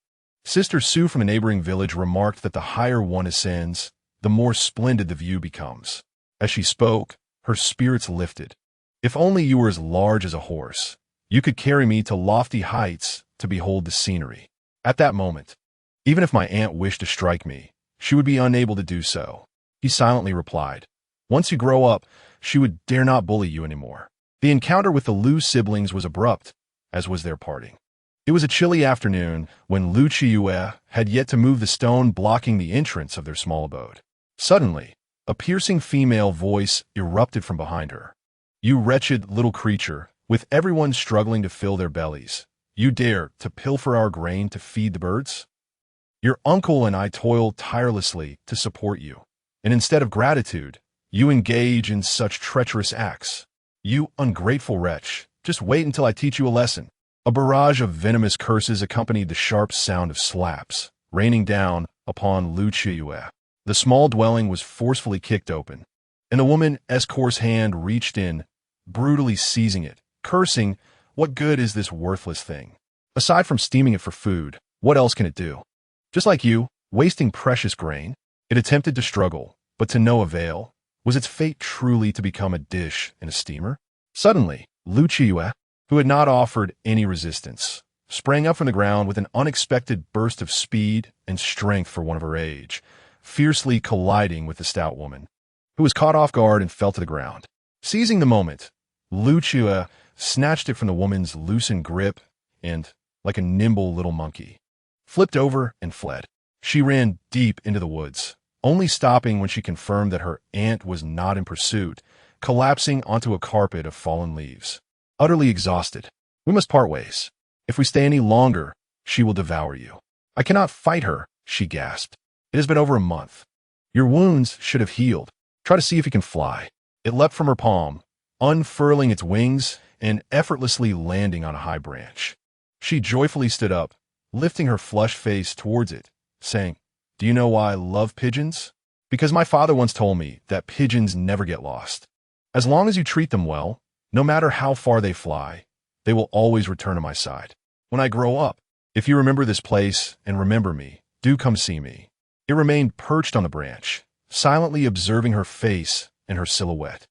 Speaker 1: Sister Sue from a neighboring village remarked that the higher one ascends, the more splendid the view becomes. As she spoke, her spirits lifted. If only you were as large as a horse, you could carry me to lofty heights to behold the scenery. At that moment, even if my aunt wished to strike me, she would be unable to do so. He silently replied, once you grow up, she would dare not bully you anymore. The encounter with the Lu siblings was abrupt, as was their parting. It was a chilly afternoon when Lu Qiyue had yet to move the stone blocking the entrance of their small abode. Suddenly, a piercing female voice erupted from behind her. You wretched little creature, with everyone struggling to fill their bellies, you dare to pilfer our grain to feed the birds? Your uncle and I toil tirelessly to support you, and instead of gratitude, you engage in such treacherous acts. You ungrateful wretch, just wait until I teach you a lesson. A barrage of venomous curses accompanied the sharp sound of slaps, raining down upon Lu Qiyue. The small dwelling was forcefully kicked open, and the woman's coarse hand reached in, brutally seizing it, cursing, what good is this worthless thing? Aside from steaming it for food, what else can it do? Just like you, wasting precious grain, it attempted to struggle, but to no avail. Was its fate truly to become a dish in a steamer? Suddenly, Lu Qiyue, who had not offered any resistance, sprang up from the ground with an unexpected burst of speed and strength for one of her age, fiercely colliding with the stout woman, who was caught off guard and fell to the ground. Seizing the moment, Lu Qiyue snatched it from the woman's loosened grip and, like a nimble little monkey, flipped over and fled. She ran deep into the woods, only stopping when she confirmed that her aunt was not in pursuit, collapsing onto a carpet of fallen leaves. Utterly exhausted, we must part ways. If we stay any longer, she will devour you. I cannot fight her, she gasped. It has been over a month. Your wounds should have healed. Try to see if you can fly. It leapt from her palm, unfurling its wings and effortlessly landing on a high branch. She joyfully stood up, lifting her flushed face towards it, saying, do you know why I love pigeons? Because my father once told me that pigeons never get lost. As long as you treat them well, no matter how far they fly, they will always return to my side. When I grow up, if you remember this place and remember me, do come see me. It remained perched on the branch, silently observing her face and her silhouette.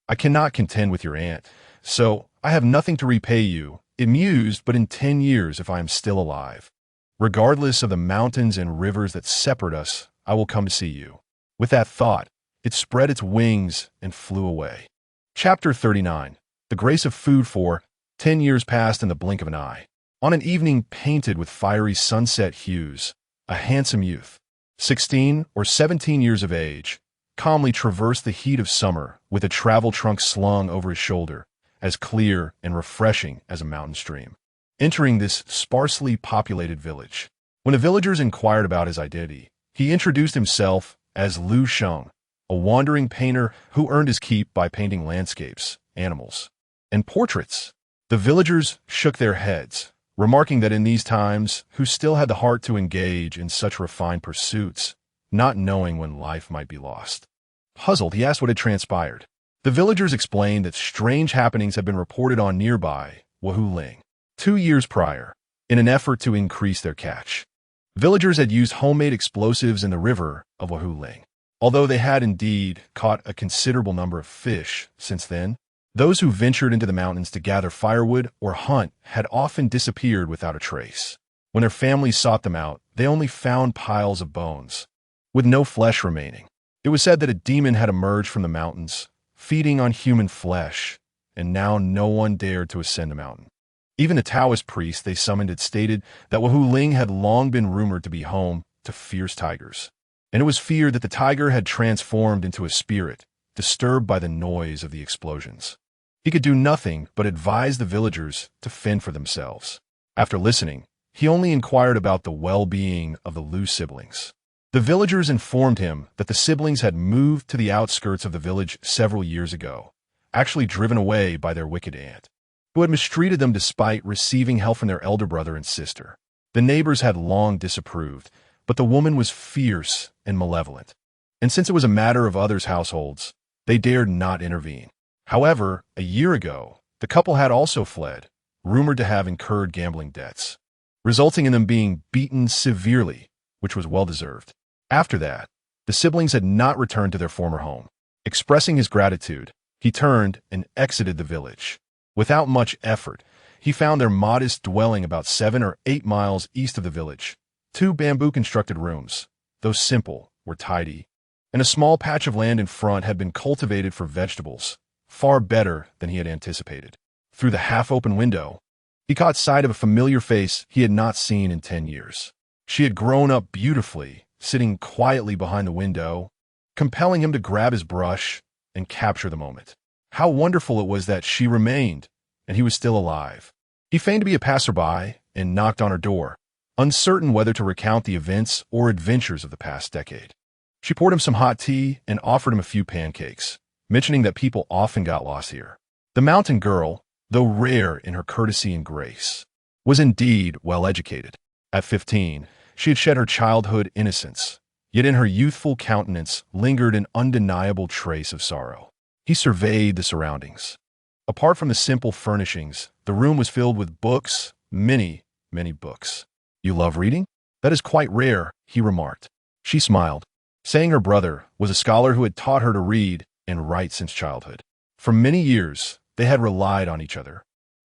Speaker 1: I cannot contend with your aunt, so I have nothing to repay you. It mused, but in 10 years if I am still alive. Regardless of the mountains and rivers that separate us, I will come to see you. With that thought, it spread its wings and flew away. Chapter 39. The Grace of Food for 10 years passed in the blink of an eye. On an evening painted with fiery sunset hues, a handsome youth, 16 or 17 years of age, calmly traversed the heat of summer with a travel trunk slung over his shoulder, as clear and refreshing as a mountain stream. Entering this sparsely populated village, when the villagers inquired about his identity, he introduced himself as Lu Sheng, a wandering painter who earned his keep by painting landscapes, animals, and portraits. The villagers shook their heads, remarking that in these times, who still had the heart to engage in such refined pursuits, not knowing when life might be lost. Puzzled, he asked what had transpired. The villagers explained that strange happenings had been reported on nearby Wahuling 2 years prior, in an effort to increase their catch. Villagers had used homemade explosives in the river of Wahuling. Although they had indeed caught a considerable number of fish since then, those who ventured into the mountains to gather firewood or hunt had often disappeared without a trace. When their families sought them out, they only found piles of bones, with no flesh remaining. It was said that a demon had emerged from the mountains, feeding on human flesh, and now no one dared to ascend the mountain. Even the Taoist priest they summoned had stated that Ling had long been rumored to be home to fierce tigers, and it was feared that the tiger had transformed into a spirit, disturbed by the noise of the explosions. He could do nothing but advise the villagers to fend for themselves. After listening, he only inquired about the well-being of the Liu siblings. The villagers informed him that the siblings had moved to the outskirts of the village several years ago, actually driven away by their wicked aunt, who had mistreated them despite receiving help from their elder brother and sister. The neighbors had long disapproved, but the woman was fierce and malevolent, and since it was a matter of others' households, they dared not intervene. However, a year ago, the couple had also fled, rumored to have incurred gambling debts, resulting in them being beaten severely, which was well-deserved. After that, the siblings had not returned to their former home. Expressing his gratitude, he turned and exited the village. Without much effort, he found their modest dwelling about 7 or 8 miles east of the village. 2 bamboo-constructed rooms, though simple, were tidy, and a small patch of land in front had been cultivated for vegetables, far better than he had anticipated. Through the half-open window, he caught sight of a familiar face he had not seen in 10 years. She had grown up beautifully, sitting quietly behind the window, compelling him to grab his brush and capture the moment. How wonderful it was that she remained, and he was still alive. He feigned to be a passerby and knocked on her door, uncertain whether to recount the events or adventures of the past decade. She poured him some hot tea and offered him a few pancakes, mentioning that people often got lost here. The mountain girl, though rare in her courtesy and grace, was indeed well-educated. At 15, she had shed her childhood innocence, yet in her youthful countenance lingered an undeniable trace of sorrow. He surveyed the surroundings. Apart from the simple furnishings, the room was filled with books, many, many books. "You love reading? That is quite rare," he remarked. She smiled, saying her brother was a scholar who had taught her to read and write since childhood. For many years, they had relied on each other,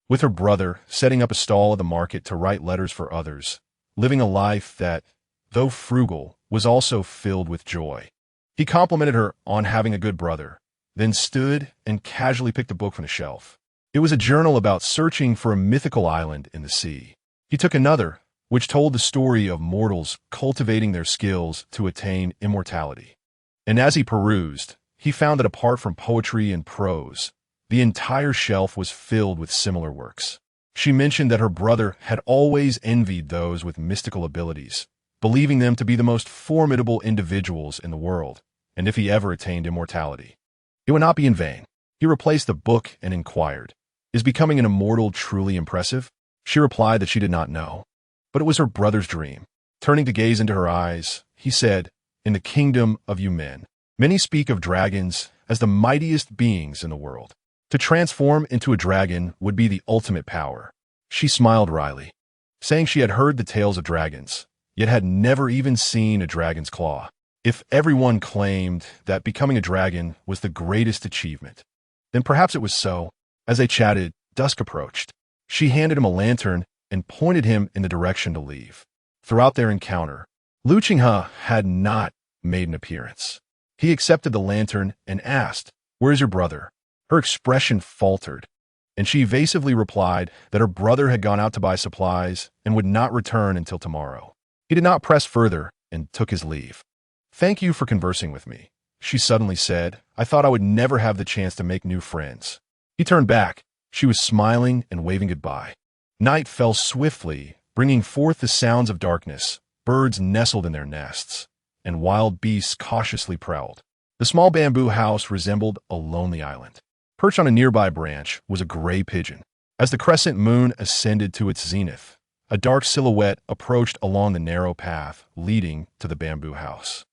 Speaker 1: with her brother setting up a stall at the market to write letters for others, living a life that, though frugal, was also filled with joy. He complimented her on having a good brother, then stood and casually picked a book from the shelf. It was a journal about searching for a mythical island in the sea. He took another, which told the story of mortals cultivating their skills to attain immortality. And as he perused, he found that apart from poetry and prose, the entire shelf was filled with similar works. She mentioned that her brother had always envied those with mystical abilities, believing them to be the most formidable individuals in the world, and if he ever attained immortality, it would not be in vain. He replaced the book and inquired, "Is becoming an immortal truly impressive?" She replied that she did not know, but it was her brother's dream. Turning to gaze into her eyes, he said, "In the Kingdom of Yumen, many speak of dragons as the mightiest beings in the world. To transform into a dragon would be the ultimate power." She smiled wryly, saying she had heard the tales of dragons, yet had never even seen a dragon's claw. If everyone claimed that becoming a dragon was the greatest achievement, then perhaps it was so. As they chatted, dusk approached. She handed him a lantern and pointed him in the direction to leave. Throughout their encounter, Liu Qinghe had not made an appearance. He accepted the lantern and asked, "Where is your brother?" Her expression faltered, and she evasively replied that her brother had gone out to buy supplies and would not return until tomorrow. He did not press further and took his leave. "Thank you for conversing with me," she suddenly said. "I thought I would never have the chance to make new friends." He turned back. She was smiling and waving goodbye. Night fell swiftly, bringing forth the sounds of darkness. Birds nestled in their nests, and wild beasts cautiously prowled. The small bamboo house resembled a lonely island. Perched on a nearby branch was a gray pigeon. As the crescent moon ascended to its zenith, a dark silhouette approached along the narrow path leading to the bamboo house.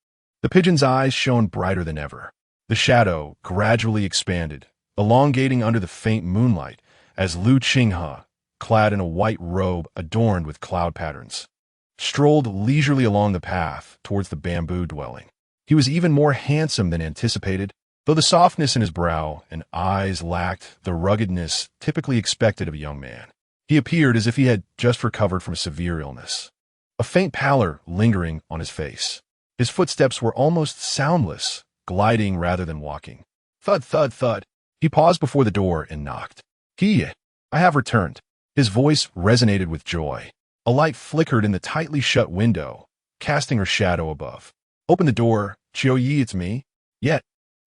Speaker 1: The pigeon's eyes shone brighter than ever. The shadow gradually expanded, elongating under the faint moonlight as Liu Qinghe, clad in a white robe adorned with cloud patterns, strolled leisurely along the path towards the bamboo dwelling. He was even more handsome than anticipated, though the softness in his brow and eyes lacked the ruggedness typically expected of a young man. He appeared as if he had just recovered from a severe illness, a faint pallor lingering on his face. His footsteps were almost soundless, gliding rather than walking. Thud, thud, thud. He paused before the door and knocked. "Kiye, I have returned." His voice resonated with joy. A light flickered in the tightly shut window, casting her shadow above. "Open the door, Chioyi, it's me." Yet,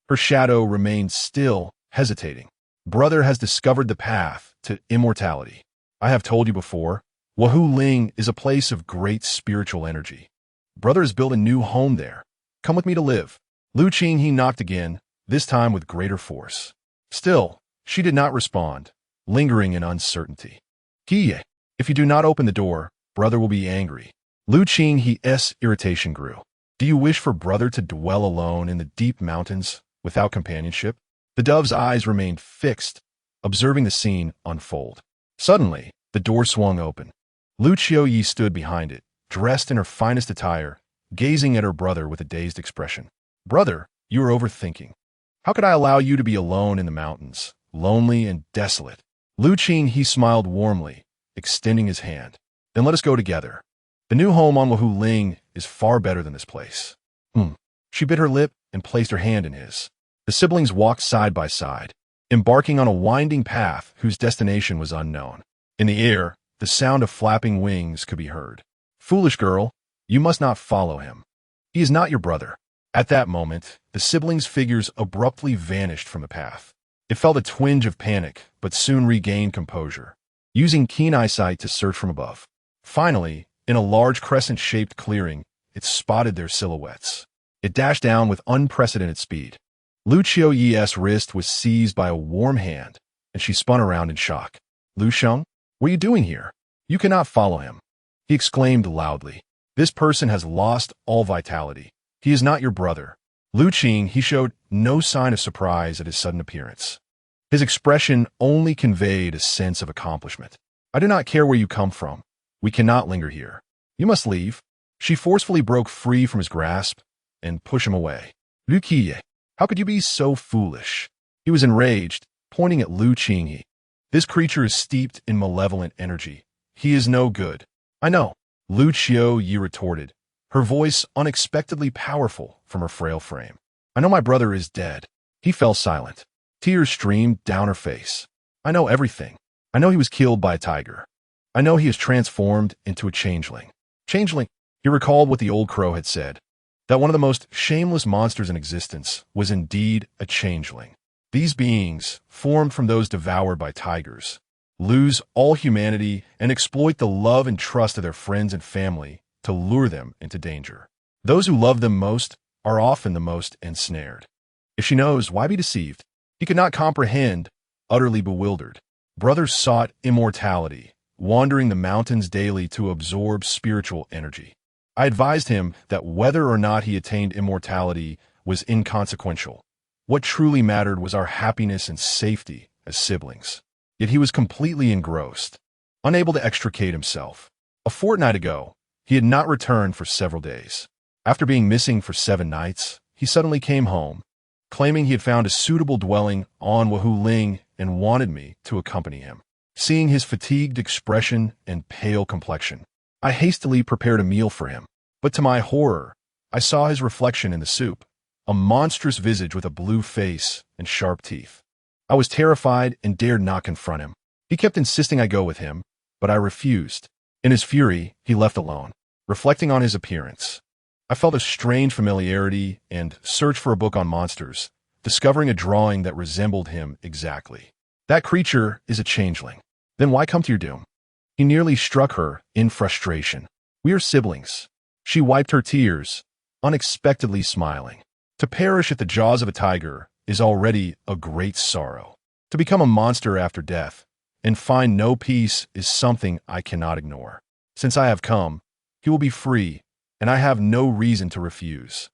Speaker 1: her shadow remained still, hesitating. "Brother has discovered the path to immortality. I have told you before, Wahoo Ling is a place of great spiritual energy. Brother has built a new home there. Come with me to live." Lu Qinghe knocked again, this time with greater force. Still, she did not respond, lingering in uncertainty. "Kiye, if you do not open the door, brother will be angry." Lu Qinghe's irritation grew. "Do you wish for brother to dwell alone in the deep mountains without companionship?" The dove's eyes remained fixed, observing the scene unfold. Suddenly, the door swung open. Lu Qiuyi stood behind it, dressed in her finest attire, gazing at her brother with a dazed expression. "Brother, you are overthinking. How could I allow you to be alone in the mountains, lonely and desolate?" Lu Qinghe smiled warmly, extending his hand. "Then let us go together. The new home on Wahoo Ling is far better than this place." She bit her lip and placed her hand in his. The siblings walked side by side, embarking on a winding path whose destination was unknown. In the air, the sound of flapping wings could be heard. "Foolish girl, you must not follow him. He is not your brother." At that moment, the siblings' figures abruptly vanished from the path. It felt a twinge of panic, but soon regained composure, using keen eyesight to search from above. Finally, in a large crescent-shaped clearing, it spotted their silhouettes. It dashed down with unprecedented speed. Lu Qiuyi's wrist was seized by a warm hand, and she spun around in shock. "Lu Sheng, what are you doing here? You cannot follow him," he exclaimed loudly. "This person has lost all vitality. He is not your brother." Lu Qinghe showed no sign of surprise at his sudden appearance. His expression only conveyed a sense of accomplishment. "I do not care where you come from. We cannot linger here. You must leave." She forcefully broke free from his grasp and pushed him away. "Lu Qiye, how could you be so foolish?" He was enraged, pointing at Lu Qinghe. "This creature is steeped in malevolent energy. He is no good." "I know," Lu Qiuyi retorted, her voice unexpectedly powerful from her frail frame. "I know my brother is dead." He fell silent. Tears streamed down her face. "I know everything. I know he was killed by a tiger. I know he is transformed into a changeling." Changeling? He recalled what the old crow had said, that one of the most shameless monsters in existence was indeed a changeling. These beings, formed from those devoured by tigers, lose all humanity and exploit the love and trust of their friends and family to lure them into danger. Those who love them most are often the most ensnared. If she knows, why be deceived? He could not comprehend, utterly bewildered. Brothers sought immortality, wandering the mountains daily to absorb spiritual energy. I advised him that whether or not he attained immortality was inconsequential. What truly mattered was our happiness and safety as siblings. Yet he was completely engrossed, unable to extricate himself. A fortnight ago, he had not returned for several days. After being missing for 7 nights, he suddenly came home, claiming he had found a suitable dwelling on Wahoo Ling and wanted me to accompany him. Seeing his fatigued expression and pale complexion, I hastily prepared a meal for him, but to my horror, I saw his reflection in the soup, a monstrous visage with a blue face and sharp teeth. I was terrified and dared not confront him. He kept insisting I go with him, but I refused. In his fury, he left alone. Reflecting on his appearance, I felt a strange familiarity and searched for a book on monsters, discovering a drawing that resembled him exactly. That creature is a changeling. Then why come to your doom? He nearly struck her in frustration. We are siblings. She wiped her tears, unexpectedly smiling. To perish at the jaws of a tiger is already a great sorrow. To become a monster after death and find no peace is something I cannot ignore. Since I have come, he will be free, and I have no reason to refuse.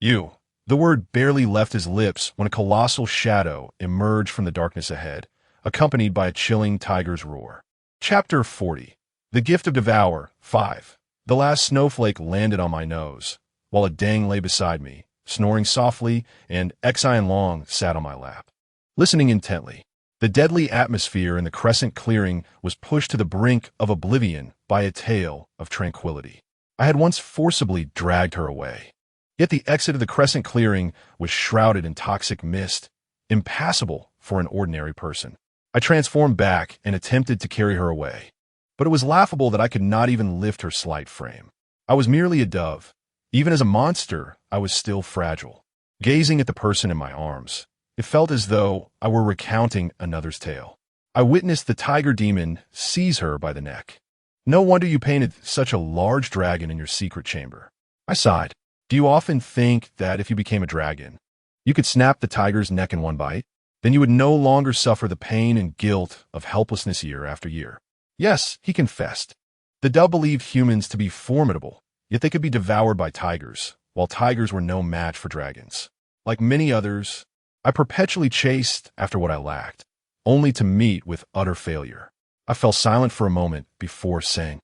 Speaker 1: You. The word barely left his lips when a colossal shadow emerged from the darkness ahead, accompanied by a chilling tiger's roar. Chapter 40. The Gift of Devour, 5. The last snowflake landed on my nose, while a dang lay beside me, snoring softly, and Xian Long sat on my lap. Listening intently, the deadly atmosphere in the crescent clearing was pushed to the brink of oblivion by a tale of tranquility. I had once forcibly dragged her away. Yet the exit of the crescent clearing was shrouded in toxic mist, impassable for an ordinary person. I transformed back and attempted to carry her away, but it was laughable that I could not even lift her slight frame. I was merely a dove. Even as a monster, I was still fragile. Gazing at the person in my arms, it felt as though I were recounting another's tale. I witnessed the tiger demon seize her by the neck. No wonder you painted such a large dragon in your secret chamber. I sighed. Do you often think that if you became a dragon, you could snap the tiger's neck in one bite? Then you would no longer suffer the pain and guilt of helplessness year after year. Yes, he confessed. The dove believed humans to be formidable, yet they could be devoured by tigers, while tigers were no match for dragons. Like many others, I perpetually chased after what I lacked, only to meet with utter failure. I fell silent for a moment before saying,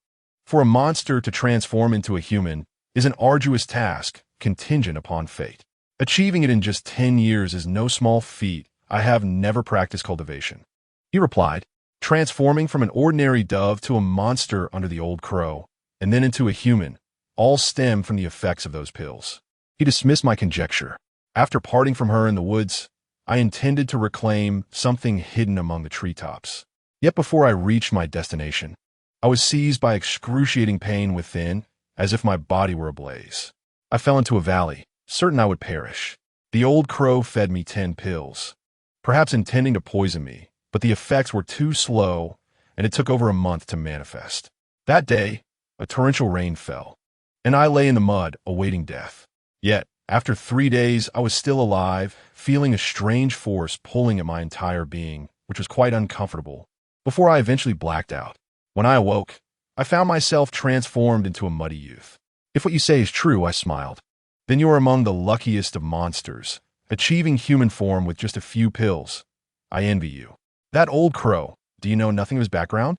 Speaker 1: "For a monster to transform into a human is an arduous task contingent upon fate. Achieving it in just 10 years is no small feat. I have never practiced cultivation." He replied, "Transforming from an ordinary dove to a monster under the old crow, and then into a human, all stem from the effects of those pills." He dismissed my conjecture. After parting from her in the woods, I intended to reclaim something hidden among the treetops. Yet before I reached my destination, I was seized by excruciating pain within, as if my body were ablaze. I fell into a valley, certain I would perish. The old crow fed me 10 pills, perhaps intending to poison me, but the effects were too slow, and it took over a month to manifest. That day, a torrential rain fell, and I lay in the mud, awaiting death. Yet, after 3 days, I was still alive, feeling a strange force pulling at my entire being, which was quite uncomfortable, before I eventually blacked out. When I awoke, I found myself transformed into a muddy youth. "If what you say is true," I smiled, "then you are among the luckiest of monsters, achieving human form with just a few pills. I envy you." "That old crow, do you know nothing of his background?"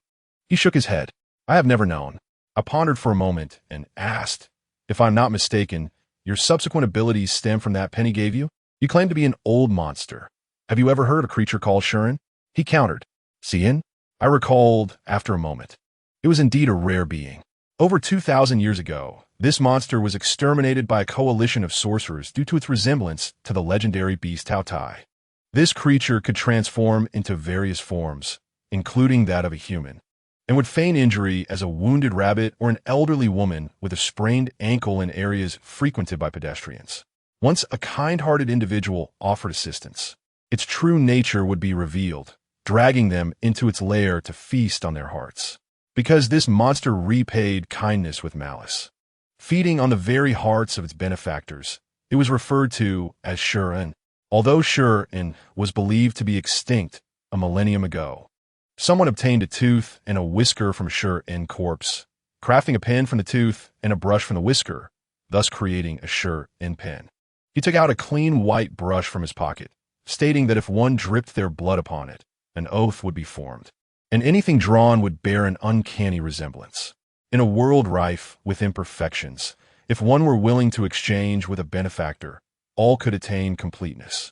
Speaker 1: He shook his head. "I have never known." I pondered for a moment and asked, "If I'm not mistaken, your subsequent abilities stem from that pen he gave you? You claim to be an old monster. Have you ever heard a creature called Shuren?" He countered. "Sien?" I recalled after a moment. It was indeed a rare being. Over 2,000 years ago, this monster was exterminated by a coalition of sorcerers due to its resemblance to the legendary beast Tao Tai. This creature could transform into various forms, including that of a human, and would feign injury as a wounded rabbit or an elderly woman with a sprained ankle in areas frequented by pedestrians. Once a kind-hearted individual offered assistance, its true nature would be revealed, dragging them into its lair to feast on their hearts. Because this monster repaid kindness with malice, feeding on the very hearts of its benefactors, it was referred to as Shuren. Although Shuren was believed to be extinct a millennium ago, someone obtained a tooth and a whisker from Shuren's corpse, crafting a pen from the tooth and a brush from the whisker, thus creating a Shuren pen. He took out a clean white brush from his pocket, stating that if one dripped their blood upon it, an oath would be formed, and anything drawn would bear an uncanny resemblance. In a world rife with imperfections, if one were willing to exchange with a benefactor, all could attain completeness.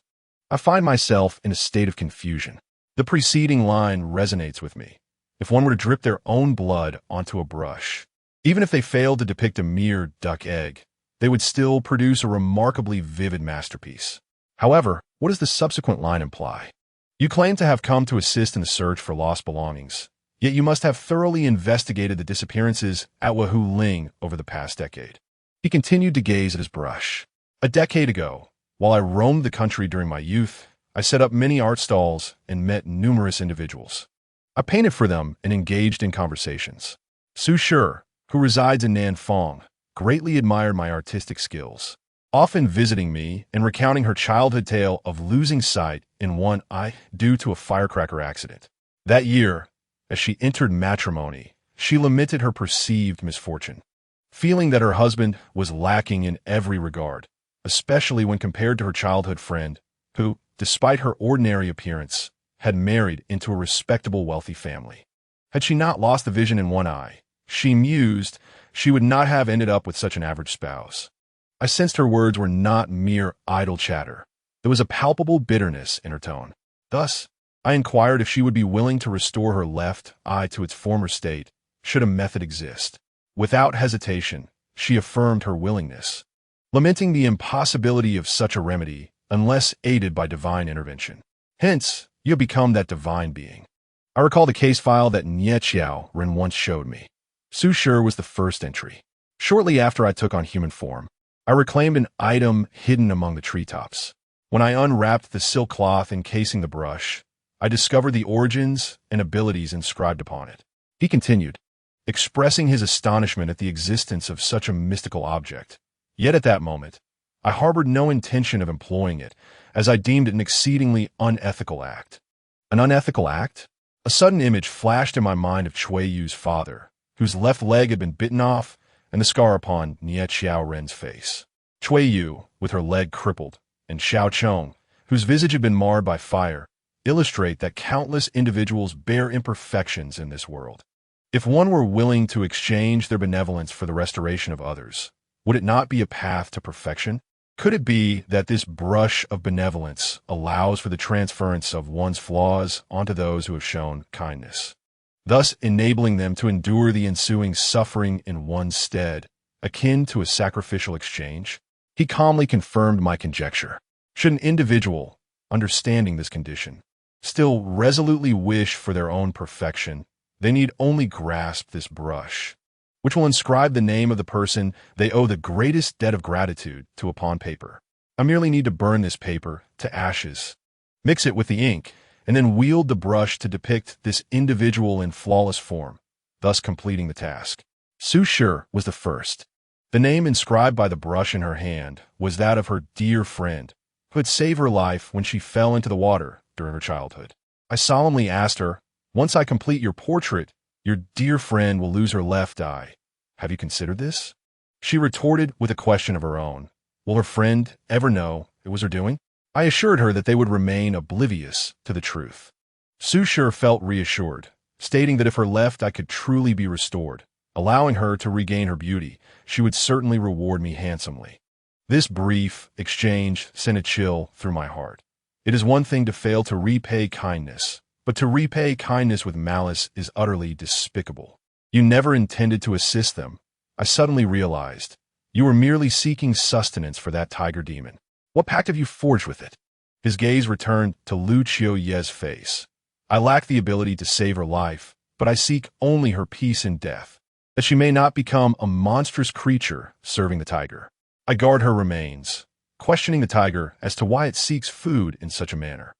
Speaker 1: I find myself in a state of confusion. The preceding line resonates with me. If one were to drip their own blood onto a brush, even if they failed to depict a mere duck egg, they would still produce a remarkably vivid masterpiece. However, what does the subsequent line imply? You claim to have come to assist in the search for lost belongings, yet you must have thoroughly investigated the disappearances at Wahoo Ling over the past decade. He continued to gaze at his brush. "A decade ago, while I roamed the country during my youth, I set up many art stalls and met numerous individuals. I painted for them and engaged in conversations. Su Shi, who resides in Nanfang, greatly admired my artistic skills, often visiting me and recounting her childhood tale of losing sight in one eye due to a firecracker accident. That year, as she entered matrimony, she lamented her perceived misfortune, feeling that her husband was lacking in every regard, especially when compared to her childhood friend, who, despite her ordinary appearance, had married into a respectable wealthy family. Had she not lost the vision in one eye, she mused, she would not have ended up with such an average spouse. I sensed her words were not mere idle chatter. There was a palpable bitterness in her tone. Thus, I inquired if she would be willing to restore her left eye to its former state, should a method exist. Without hesitation, she affirmed her willingness. lamenting the impossibility of such a remedy unless aided by divine intervention. Hence, you have become that divine being. I recall the case file that Nye Chiao Ren once showed me. Su Shi was the first entry. Shortly after I took on human form, I reclaimed an item hidden among the treetops. When I unwrapped the silk cloth encasing the brush, I discovered the origins and abilities inscribed upon it. He continued, expressing his astonishment at the existence of such a mystical object. Yet at that moment, I harbored no intention of employing it, as I deemed it an exceedingly unethical act. An unethical act? A sudden image flashed in my mind of Cui Yu's father, whose left leg had been bitten off, and the scar upon Nye Chiao Ren's face. Cui Yu, with her leg crippled, and Xiao Chong, whose visage had been marred by fire, illustrate that countless individuals bear imperfections in this world. If one were willing to exchange their benevolence for the restoration of others, would it not be a path to perfection? Could it be that this brush of benevolence allows for the transference of one's flaws onto those who have shown kindness, thus enabling them to endure the ensuing suffering in one's stead, akin to a sacrificial exchange? He calmly confirmed my conjecture. Should an individual, understanding this condition, still resolutely wish for their own perfection, they need only grasp this brush, which will inscribe the name of the person they owe the greatest debt of gratitude to upon paper. I merely need to burn this paper to ashes, mix it with the ink, and then wield the brush to depict this individual in flawless form, thus completing the task. Su Shi was the first. The name inscribed by the brush in her hand was that of her dear friend, who had saved her life when she fell into the water during her childhood. I solemnly asked her, once I complete your portrait, your dear friend will lose her left eye. Have you considered this? She retorted with a question of her own. Will her friend ever know it was her doing? I assured her that they would remain oblivious to the truth. Su Shi felt reassured, stating that if her left eye could truly be restored, allowing her to regain her beauty, she would certainly reward me handsomely. This brief exchange sent a chill through my heart. It is one thing to fail to repay kindness, but to repay kindness with malice is utterly despicable. You never intended to assist them. I suddenly realized. You were merely seeking sustenance for that tiger demon. What pact have you forged with it? His gaze returned to Lu Qiuye's face. I lack the ability to save her life, but I seek only her peace in death, that she may not become a monstrous creature serving the tiger. I guard her remains, questioning the tiger as to why it seeks food in such a manner.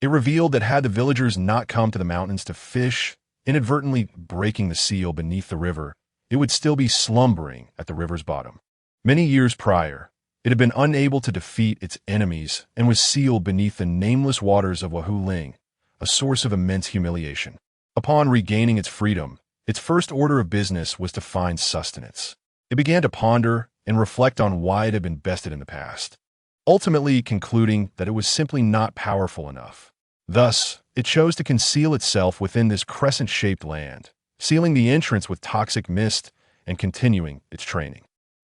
Speaker 1: It revealed that had the villagers not come to the mountains to fish, inadvertently breaking the seal beneath the river, it would still be slumbering at the river's bottom. Many years prior, it had been unable to defeat its enemies and was sealed beneath the nameless waters of Wahuling, a source of immense humiliation. Upon regaining its freedom, its first order of business was to find sustenance. It began to ponder and reflect on why it had been bested in the past, ultimately concluding that it was simply not powerful enough. Thus, it chose to conceal itself within this crescent-shaped land, sealing the entrance with toxic mist and continuing its training.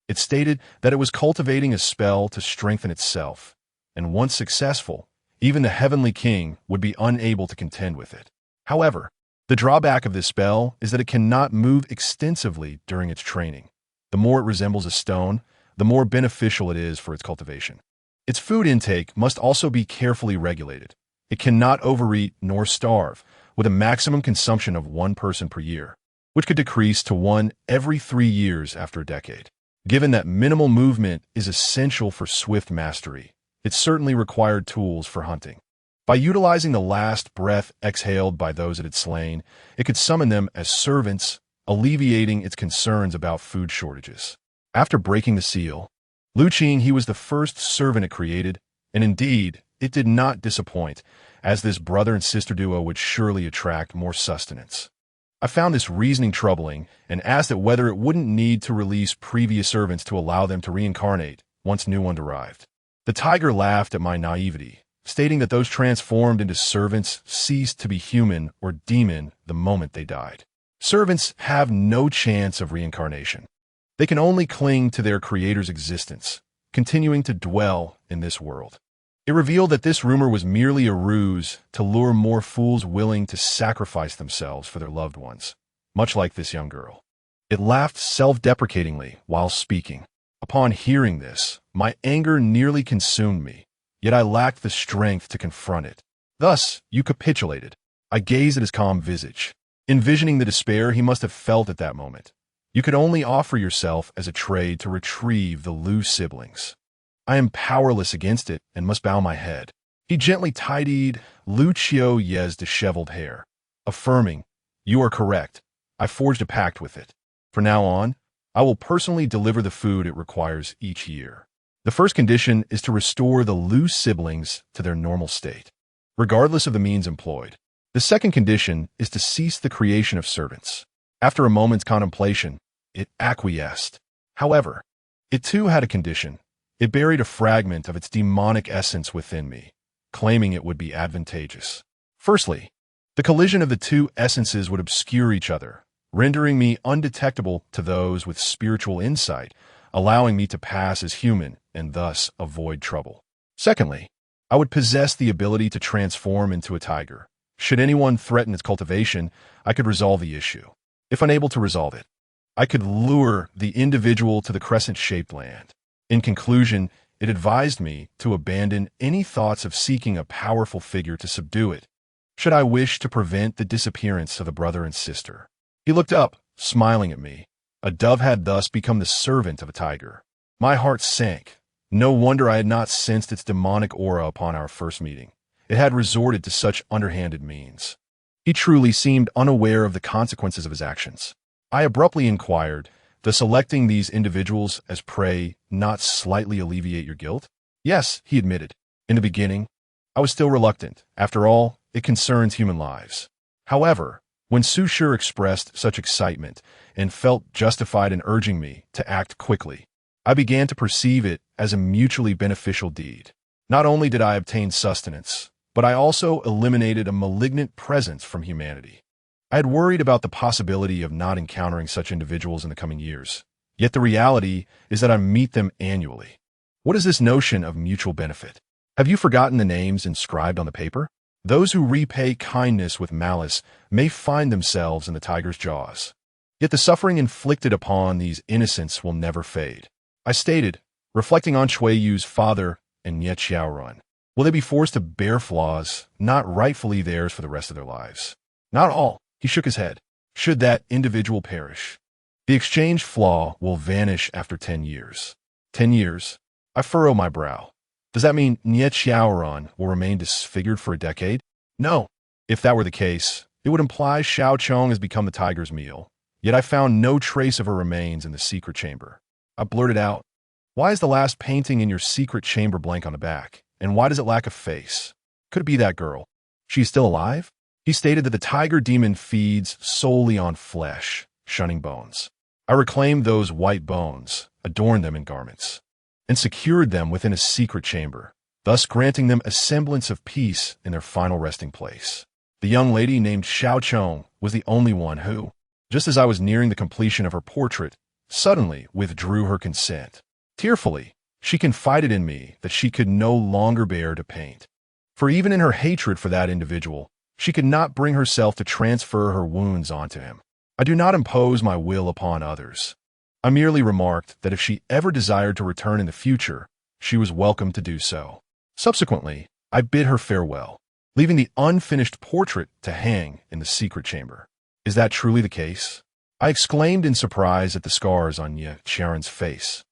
Speaker 1: It stated that it was cultivating a spell to strengthen itself, and once successful, even the Heavenly King would be unable to contend with it. However, the drawback of this spell is that it cannot move extensively during its training. The more it resembles a stone, the more beneficial it is for its cultivation. Its food intake must also be carefully regulated. It cannot overeat nor starve, with a maximum consumption of one person per year, which could decrease to one every 3 years after a decade. Given that minimal movement is essential for swift mastery, it certainly required tools for hunting. By utilizing the last breath exhaled by those it had slain, it could summon them as servants, alleviating its concerns about food shortages. After breaking the seal, Lu Qing, he was the first servant it created, and indeed, it did not disappoint, as this brother and sister duo would surely attract more sustenance. I found this reasoning troubling and asked it whether it wouldn't need to release previous servants to allow them to reincarnate once new ones arrived. The tiger laughed at my naivety, stating that those transformed into servants ceased to be human or demon the moment they died. Servants have no chance of reincarnation. They can only cling to their creator's existence, continuing to dwell in this world. It revealed that this rumor was merely a ruse to lure more fools willing to sacrifice themselves for their loved ones, much like this young girl. It laughed self-deprecatingly while speaking. Upon hearing this, my anger nearly consumed me, yet I lacked the strength to confront it. Thus, you capitulated. I gazed at his calm visage, envisioning the despair he must have felt at that moment. You could only offer yourself as a trade to retrieve the Lu siblings. I am powerless against it and must bow my head. He gently tidied Lu Qiuye's disheveled hair, affirming, "You are correct. I forged a pact with it. From now on, I will personally deliver the food it requires each year. The first condition is to restore the Lu siblings to their normal state, regardless of the means employed. The second condition is to cease the creation of servants." After a moment's contemplation, it acquiesced. However, it too had a condition. It buried a fragment of its demonic essence within me, claiming it would be advantageous. Firstly, the collision of the two essences would obscure each other, rendering me undetectable to those with spiritual insight, allowing me to pass as human and thus avoid trouble. Secondly, I would possess the ability to transform into a tiger. Should anyone threaten its cultivation, I could resolve the issue. If unable to resolve it, I could lure the individual to the crescent-shaped land. In conclusion, it advised me to abandon any thoughts of seeking a powerful figure to subdue it, should I wish to prevent the disappearance of a brother and sister. He looked up, smiling at me. A dove had thus become the servant of a tiger. My heart sank. No wonder I had not sensed its demonic aura upon our first meeting. It had resorted to such underhanded means. He truly seemed unaware of the consequences of his actions. I abruptly inquired, "Does selecting these individuals as prey not slightly alleviate your guilt?" "Yes," he admitted. "In the beginning, I was still reluctant. After all, it concerns human lives." However, when Su Shi expressed such excitement and felt justified in urging me to act quickly, I began to perceive it as a mutually beneficial deed. Not only did I obtain sustenance, but I also eliminated a malignant presence from humanity. I had worried about the possibility of not encountering such individuals in the coming years. Yet the reality is that I meet them annually. What is this notion of mutual benefit? Have you forgotten the names inscribed on the paper? Those who repay kindness with malice may find themselves in the tiger's jaws. Yet the suffering inflicted upon these innocents will never fade. I stated, reflecting on Shui Yu's father and Nye Xiaorun. Will they be forced to bear flaws not rightfully theirs for the rest of their lives? Not all. He shook his head. Should that individual perish, the exchanged flaw will vanish after 10 years. 10 years? I furrow my brow. Does that mean Nye Xiaorun will remain disfigured for a decade? No. If that were the case, it would imply Xiao Chong has become the tiger's meal. Yet I found no trace of her remains in the secret chamber. I blurted out, "Why is the last painting in your secret chamber blank on the back? And why does it lack a face? Could it be that girl? She's still alive?" He stated that the tiger demon feeds solely on flesh, shunning bones. I reclaimed those white bones, adorned them in garments, and secured them within a secret chamber, thus granting them a semblance of peace in their final resting place. The young lady named Xiao Chong was the only one who, just as I was nearing the completion of her portrait, suddenly withdrew her consent. Tearfully, she confided in me that she could no longer bear to paint. For even in her hatred for that individual, she could not bring herself to transfer her wounds onto him. I do not impose my will upon others. I merely remarked that if she ever desired to return in the future, she was welcome to do so. Subsequently, I bid her farewell, leaving the unfinished portrait to hang in the secret chamber. Is that truly the case? I exclaimed in surprise at the scars on Nye Xiaorun's face,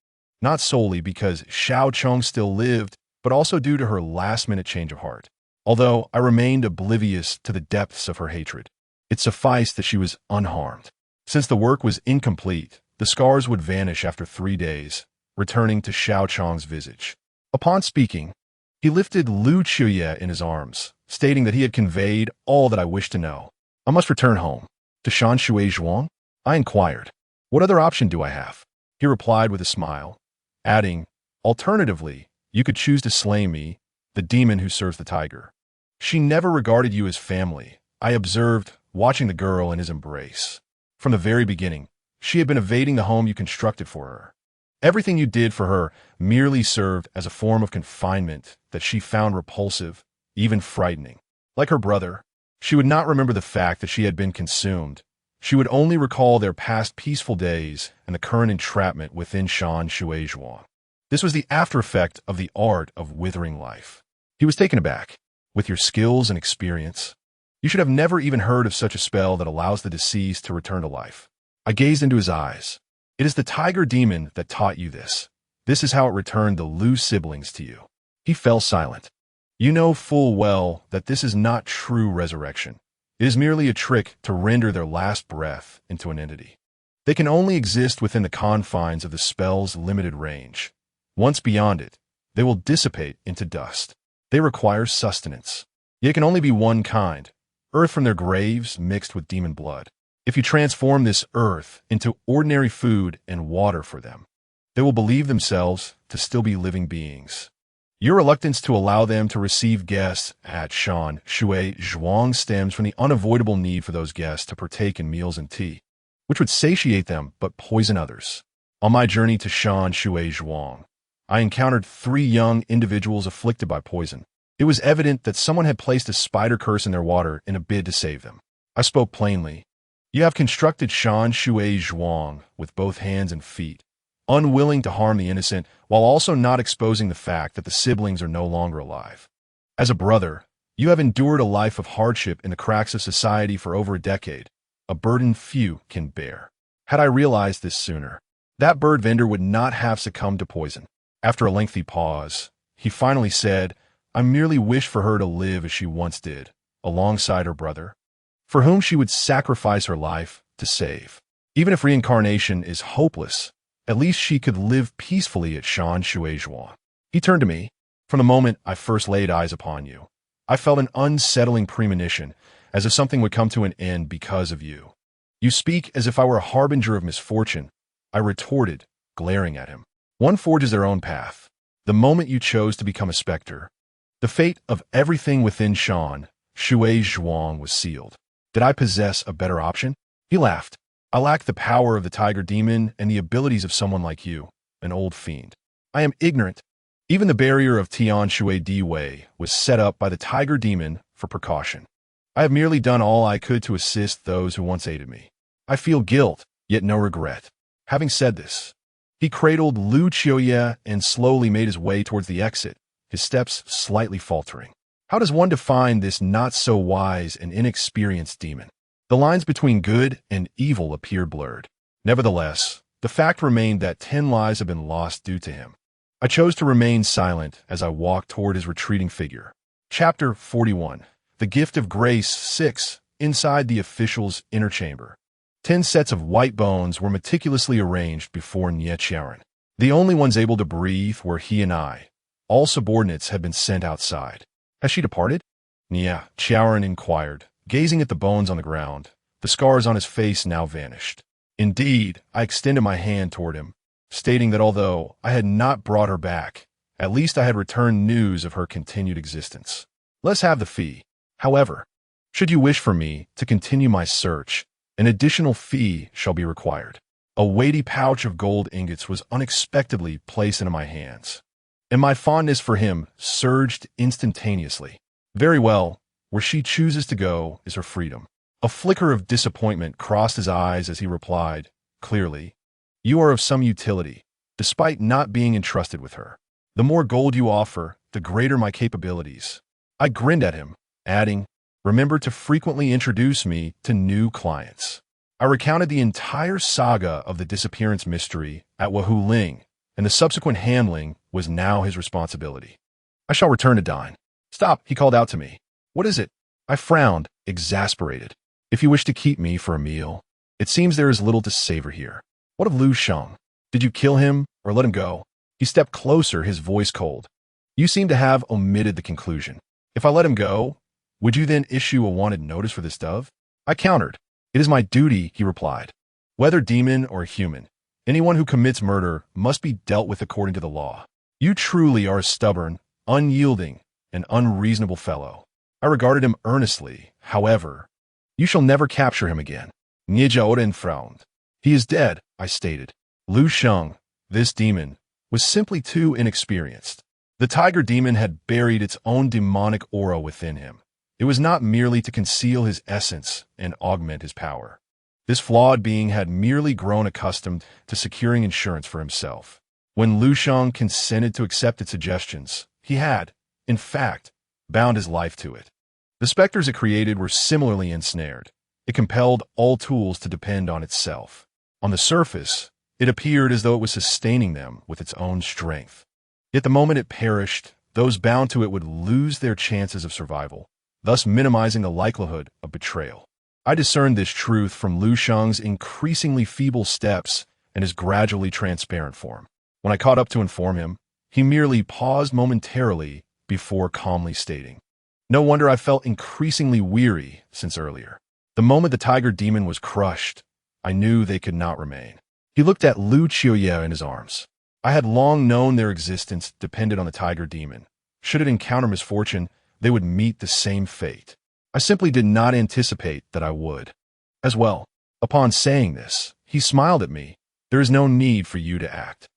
Speaker 1: not solely because Xiao Chong still lived, but also due to her last-minute change of heart. Although I remained oblivious to the depths of her hatred, it sufficed that she was unharmed. Since the work was incomplete, the scars would vanish after 3 days, returning to Xiao Chong's visage. Upon speaking, he lifted Lu Qiuye in his arms, stating that he had conveyed all that I wished to know. I must return home. To Shan Shui Zhuang? I inquired. What other option do I have? He replied with a smile, adding, alternatively, you could choose to slay me, the demon who serves the tiger. She never regarded you as family, I observed, watching the girl in his embrace. From the very beginning, she had been evading the home you constructed for her. Everything you did for her merely served as a form of confinement that she found repulsive, even frightening. Like her brother, she would not remember the fact that she had been consumed, She would only recall their past peaceful days and the current entrapment within Shan Shui Zhuang. This was the after effect of the art of withering life. He was taken aback. With your skills and experience, you should have never even heard of such a spell that allows the deceased to return to life. I gazed into his eyes. It is the tiger demon that taught you this. This is how it returned the Lu siblings to you. He fell silent. You know full well that this is not true resurrection. It is merely a trick to render their last breath into an entity. They can only exist within the confines of the spell's limited range. Once beyond it, they will dissipate into dust. They require sustenance. Yet it can only be one kind, earth from their graves mixed with demon blood. If you transform this earth into ordinary food and water for them, they will believe themselves to still be living beings. Your reluctance to allow them to receive guests at Shan Shui Zhuang stems from the unavoidable need for those guests to partake in meals and tea, which would satiate them but poison others. On my journey to Shan Shui Zhuang, I encountered 3 young individuals afflicted by poison. It was evident that someone had placed a spider curse in their water in a bid to save them. I spoke plainly. You have constructed Shan Shui Zhuang with both hands and feet, unwilling to harm the innocent while also not exposing the fact that the siblings are no longer alive. As a brother, you have endured a life of hardship in the cracks of society for over a decade, a burden few can bear. Had I realized this sooner, that bird vendor would not have succumbed to poison. After a lengthy pause, he finally said, I merely wish for her to live as she once did, alongside her brother, for whom she would sacrifice her life to save. Even if reincarnation is hopeless, at least she could live peacefully at Shan Shui Zhuang. He turned to me. From the moment I first laid eyes upon you, I felt an unsettling premonition, as if something would come to an end because of you. You speak as if I were a harbinger of misfortune, I retorted, glaring at him. One forges their own path. The moment you chose to become a specter, the fate of everything within Shan Shui Zhuang was sealed. Did I possess a better option? He laughed. I lack the power of the tiger demon and the abilities of someone like you, an old fiend. I am ignorant. Even the barrier of Tian Shui Di Wei was set up by the tiger demon for precaution. I have merely done all I could to assist those who once aided me. I feel guilt, yet no regret. Having said this, he cradled Lu Qiuye and slowly made his way towards the exit, his steps slightly faltering. How does one define this not-so-wise and inexperienced demon? The lines between good and evil appeared blurred. Nevertheless, the fact remained that 10 lives had been lost due to him. I chose to remain silent as I walked toward his retreating figure. Chapter 41. The Gift of Grace 6. Inside the official's inner chamber. 10 sets of white bones were meticulously arranged before Nie Qiaoren. The only ones able to breathe were he and I. All subordinates had been sent outside. Has she departed? Nie Qiaoren inquired, gazing at the bones on the ground. The scars on his face now vanished. Indeed, I extended my hand toward him, stating that although I had not brought her back, at least I had returned news of her continued existence. Let's have the fee. However, should you wish for me to continue my search, an additional fee shall be required. A weighty pouch of gold ingots was unexpectedly placed into my hands, and my fondness for him surged instantaneously. Very well, where she chooses to go is her freedom. A flicker of disappointment crossed his eyes as he replied, clearly, you are of some utility, despite not being entrusted with her. The more gold you offer, the greater my capabilities. I grinned at him, adding, remember to frequently introduce me to new clients. I recounted the entire saga of the disappearance mystery at Wahoo Ling, and the subsequent handling was now his responsibility. I shall return to dine. Stop, he called out to me. What is it? I frowned, exasperated. If you wish to keep me for a meal, it seems there is little to savor here. What of Lu Sheng? Did you kill him or let him go? He stepped closer, his voice cold. You seem to have omitted the conclusion. If I let him go, would you then issue a wanted notice for this dove? I countered. It is my duty, he replied. Whether demon or human, anyone who commits murder must be dealt with according to the law. You truly are a stubborn, unyielding, and unreasonable fellow. I regarded him earnestly. However, you shall never capture him again. Nie Jiaoren frowned. He is dead, I stated. Lu Sheng, this demon, was simply too inexperienced. The tiger demon had buried its own demonic aura within him. It was not merely to conceal his essence and augment his power. This flawed being had merely grown accustomed to securing insurance for himself. When Lu Shang consented to accept its suggestions, he had, in fact, bound his life to it. The specters it created were similarly ensnared. It compelled all tools to depend on itself. On the surface, it appeared as though it was sustaining them with its own strength. Yet the moment it perished, those bound to it would lose their chances of survival, thus minimizing the likelihood of betrayal. I discerned this truth from Lu Shang's increasingly feeble steps and his gradually transparent form. When I caught up to inform him, he merely paused momentarily before calmly stating, "No wonder I felt increasingly weary since earlier. The moment the tiger demon was crushed, I knew they could not remain." He looked at Lu Qiuye in his arms. I had long known their existence depended on the tiger demon. Should it encounter misfortune, they would meet the same fate. I simply did not anticipate that I would. As well, upon saying this, he smiled at me. "There is no need for you to act."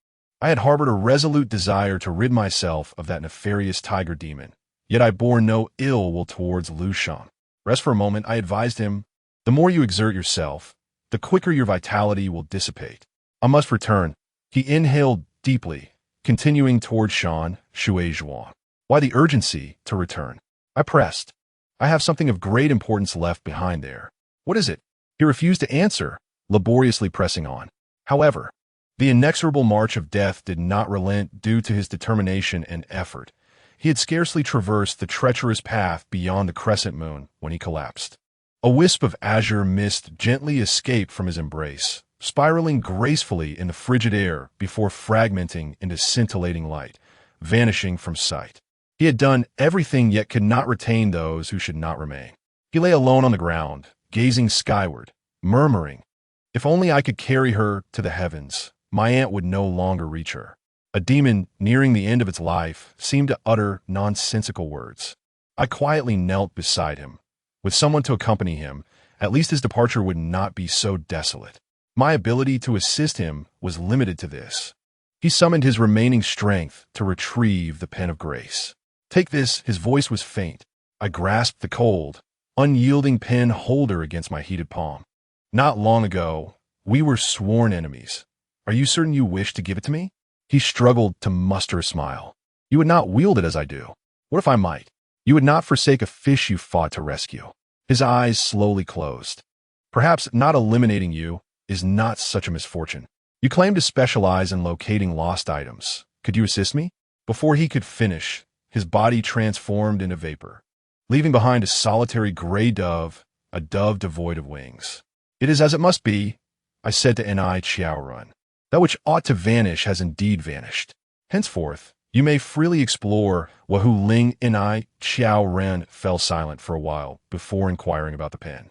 Speaker 1: I had harbored a resolute desire to rid myself of that nefarious tiger demon, yet I bore no ill will towards Lu Shang. Rest for a moment, I advised him. "The more you exert yourself, the quicker your vitality will dissipate. I must return." He inhaled deeply, continuing toward Shan Shui Zhuang. "Why the urgency to return?" I pressed. "I have something of great importance left behind there." "What is it?" He refused to answer, laboriously pressing on. However, the inexorable march of death did not relent due to his determination and effort. He had scarcely traversed the treacherous path beyond the crescent moon when he collapsed. A wisp of azure mist gently escaped from his embrace, spiraling gracefully in the frigid air before fragmenting into scintillating light, vanishing from sight. He had done everything yet could not retain those who should not remain. He lay alone on the ground, gazing skyward, murmuring, "If only I could carry her to the heavens, my aunt would no longer reach her." A demon nearing the end of its life seemed to utter nonsensical words. I quietly knelt beside him. With someone to accompany him, at least his departure would not be so desolate. My ability to assist him was limited to this. He summoned his remaining strength to retrieve the pen of grace. "Take this," his voice was faint. I grasped the cold, unyielding pen holder against my heated palm. "Not long ago, we were sworn enemies. Are you certain you wish to give it to me?" He struggled to muster a smile. "You would not wield it as I do." "What if I might?" "You would not forsake a fish you fought to rescue." His eyes slowly closed. "Perhaps not eliminating you is not such a misfortune. You claim to specialize in locating lost items. Could you assist me?" Before he could finish, his body transformed into vapor, leaving behind a solitary gray dove, a dove devoid of wings. "It is as it must be," I said to Enai Qiaorun. "That which ought to vanish has indeed vanished. Henceforth, you may freely explore." Wahu Ling Enai Qiaoren fell silent for a while before inquiring about the pen.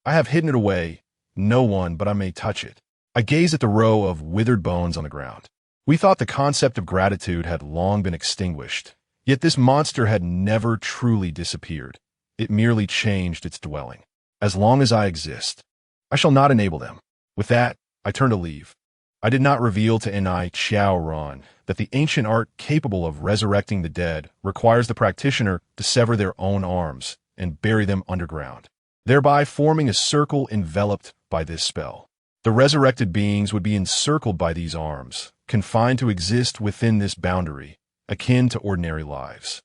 Speaker 1: "I have hidden it away. No one but I may touch it." I gazed at the row of withered bones on the ground. We thought the concept of gratitude had long been extinguished, yet this monster had never truly disappeared. It merely changed its dwelling. As long as I exist, I shall not enable them. With that, I turned to leave. I did not reveal to Enai Qiaoran that the ancient art capable of resurrecting the dead requires the practitioner to sever their own arms and bury them underground, thereby forming a circle enveloped by this spell. The resurrected beings would be encircled by these arms, confined to exist within this boundary, akin to ordinary lives.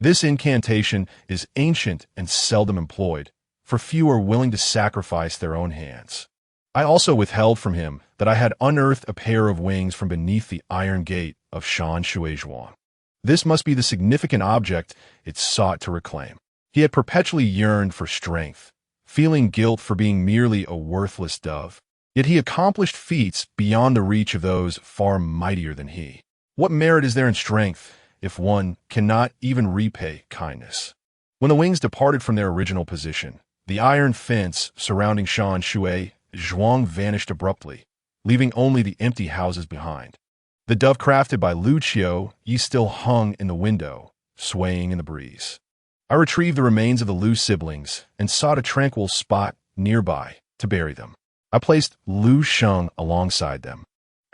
Speaker 1: This incantation is ancient and seldom employed, for few are willing to sacrifice their own hands. I also withheld from him that I had unearthed a pair of wings from beneath the iron gate of Shan Shuizhuang. This must be the significant object it sought to reclaim. He had perpetually yearned for strength, feeling guilt for being merely a worthless dove. Yet he accomplished feats beyond the reach of those far mightier than he. What merit is there in strength if one cannot even repay kindness? When the wings departed from their original position, the iron fence surrounding Shan Shui Zhuang vanished abruptly, leaving only the empty houses behind. The dove crafted by Lu Qiuye still hung in the window, swaying in the breeze. I retrieved the remains of the Lu siblings and sought a tranquil spot nearby to bury them. I placed Lu Sheng alongside them,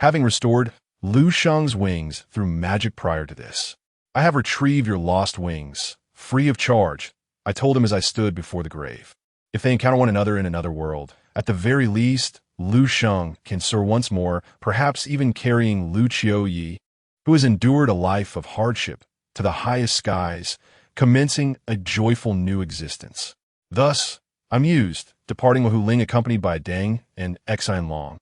Speaker 1: having restored Lu Sheng's wings through magic prior to this. "I have retrieved your lost wings, free of charge," I told him as I stood before the grave. "If they encounter one another in another world, At the very least, Lu Sheng can soar once more, perhaps even carrying Lu Qiuyi, who has endured a life of hardship, to the highest skies, commencing a joyful new existence. Thus, I mused, departing with Hu Ling accompanied by Deng and Exiled Long,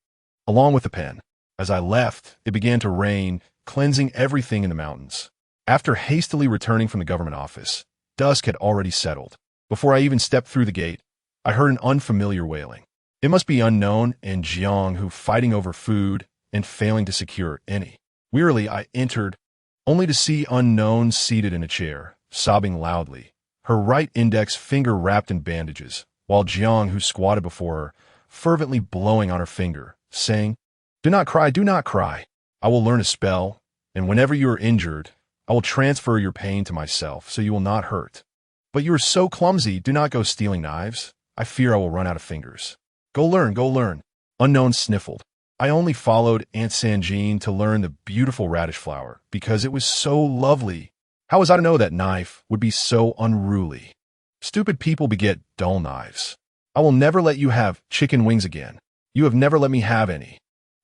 Speaker 1: along with the pen. As I left, it began to rain, cleansing everything in the mountains. After hastily returning from the government office, dusk had already settled. Before I even stepped through the gate, I heard an unfamiliar wailing. It must be Unknown and Jiang who fighting over food and failing to secure any. Wearily, I entered, only to see Unknown seated in a chair, sobbing loudly, her right index finger wrapped in bandages, while Jiang, who squatted before her, fervently blowing on her finger, saying, do not cry. I will learn a spell, and whenever you are injured, I will transfer your pain to myself, so you will not hurt. But you are so clumsy, do not go stealing knives. I fear I will run out of fingers. Go learn. Unknown sniffled. I only followed Aunt Sanjean to learn the beautiful radish flower, because it was so lovely. How was I to know that knife would be so unruly? Stupid people beget dull knives. I will never let you have chicken wings again. You have never let me have any.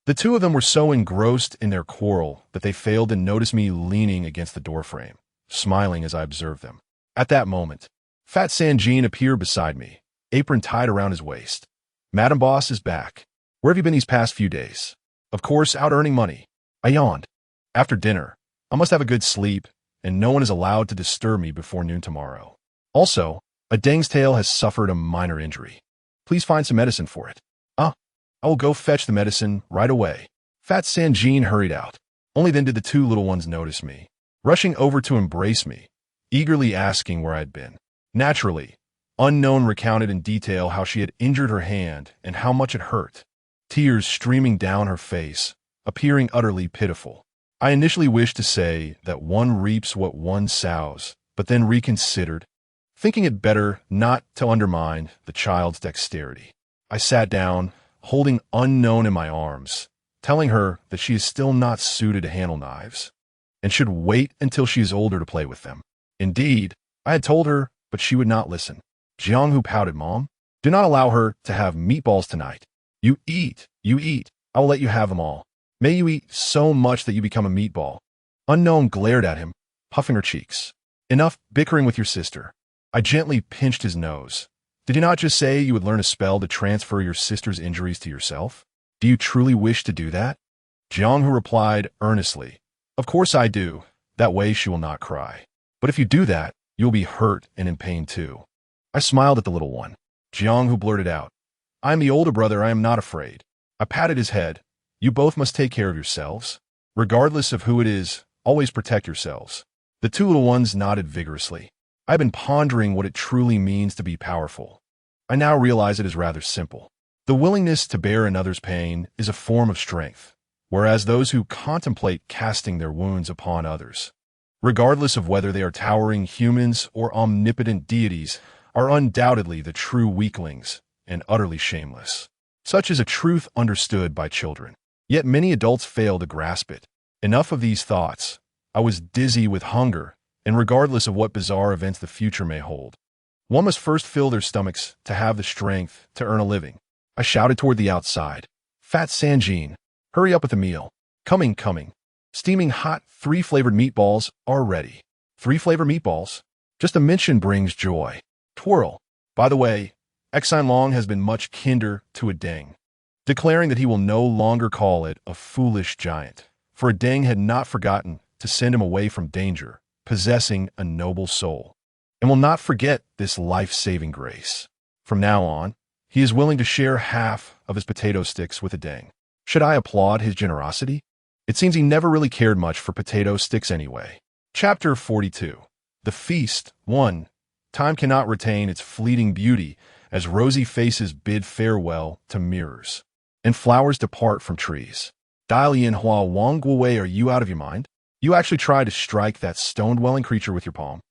Speaker 1: The two of them were so engrossed in their quarrel that they failed to notice me leaning against the doorframe, smiling as I observed them. At that moment, Fat Sanjean appeared beside me, apron tied around his waist. Madam Boss is back. Where have you been these past few days? Of course, out earning money. I yawned. After dinner, I must have a good sleep, and no one is allowed to disturb me before noon tomorrow. Also, a Deng's tail has suffered a minor injury. Please find some medicine for it. I will go fetch the medicine right away. Fat Sanjean hurried out. Only then did the two little ones notice me, rushing over to embrace me, eagerly asking where I had been. Naturally, Unknown recounted in detail how she had injured her hand and how much it hurt, tears streaming down her face, appearing utterly pitiful. I initially wished to say that one reaps what one sows, but then reconsidered, thinking it better not to undermine the child's dexterity. I sat down, holding Unknown in my arms, telling her that she is still not suited to handle knives, and should wait until she is older to play with them. Indeed, I had told her, but she would not listen. Jiang, who pouted, Mom, do not allow her to have meatballs tonight. You eat. I will let you have them all. May you eat so much that you become a meatball. Unknown glared at him, puffing her cheeks. Enough bickering with your sister. I gently pinched his nose. Did you not just say you would learn a spell to transfer your sister's injuries to yourself? Do you truly wish to do that? Jiang, who replied earnestly, Of course I do. That way she will not cry. But if you do that, you will be hurt and in pain too. I smiled at the little one. Jiang, who blurted out, I am the older brother, I am not afraid. I patted his head. You both must take care of yourselves. Regardless of who it is, always protect yourselves. The two little ones nodded vigorously. I've been pondering what it truly means to be powerful. I now realize it is rather simple. The willingness to bear another's pain is a form of strength, whereas those who contemplate casting their wounds upon others, regardless of whether they are towering humans or omnipotent deities, are undoubtedly the true weaklings and utterly shameless. Such is a truth understood by children. Yet many adults fail to grasp it. Enough of these thoughts. I was dizzy with hunger, and regardless of what bizarre events the future may hold, one must first fill their stomachs to have the strength to earn a living. I shouted toward the outside. Fat Sanjean, hurry up with the meal. Coming. Steaming hot 3-flavored meatballs are ready. 3-flavor meatballs? Just a mention brings joy. Twirl. By the way, Exiled Long has been much kinder to a Deng, declaring that he will no longer call it a foolish giant, for a Deng had not forgotten to send him away from danger, possessing a noble soul, and will not forget this life-saving grace. From now on, he is willing to share half of his potato sticks with a Deng. Should I applaud his generosity? It seems he never really cared much for potato sticks anyway. Chapter 42. The Feast 1. Time cannot retain its fleeting beauty as rosy faces bid farewell to mirrors, and flowers depart from trees. Dalian Hua Wang Guwei, are you out of your mind? You actually tried to strike that stone-dwelling creature with your palm.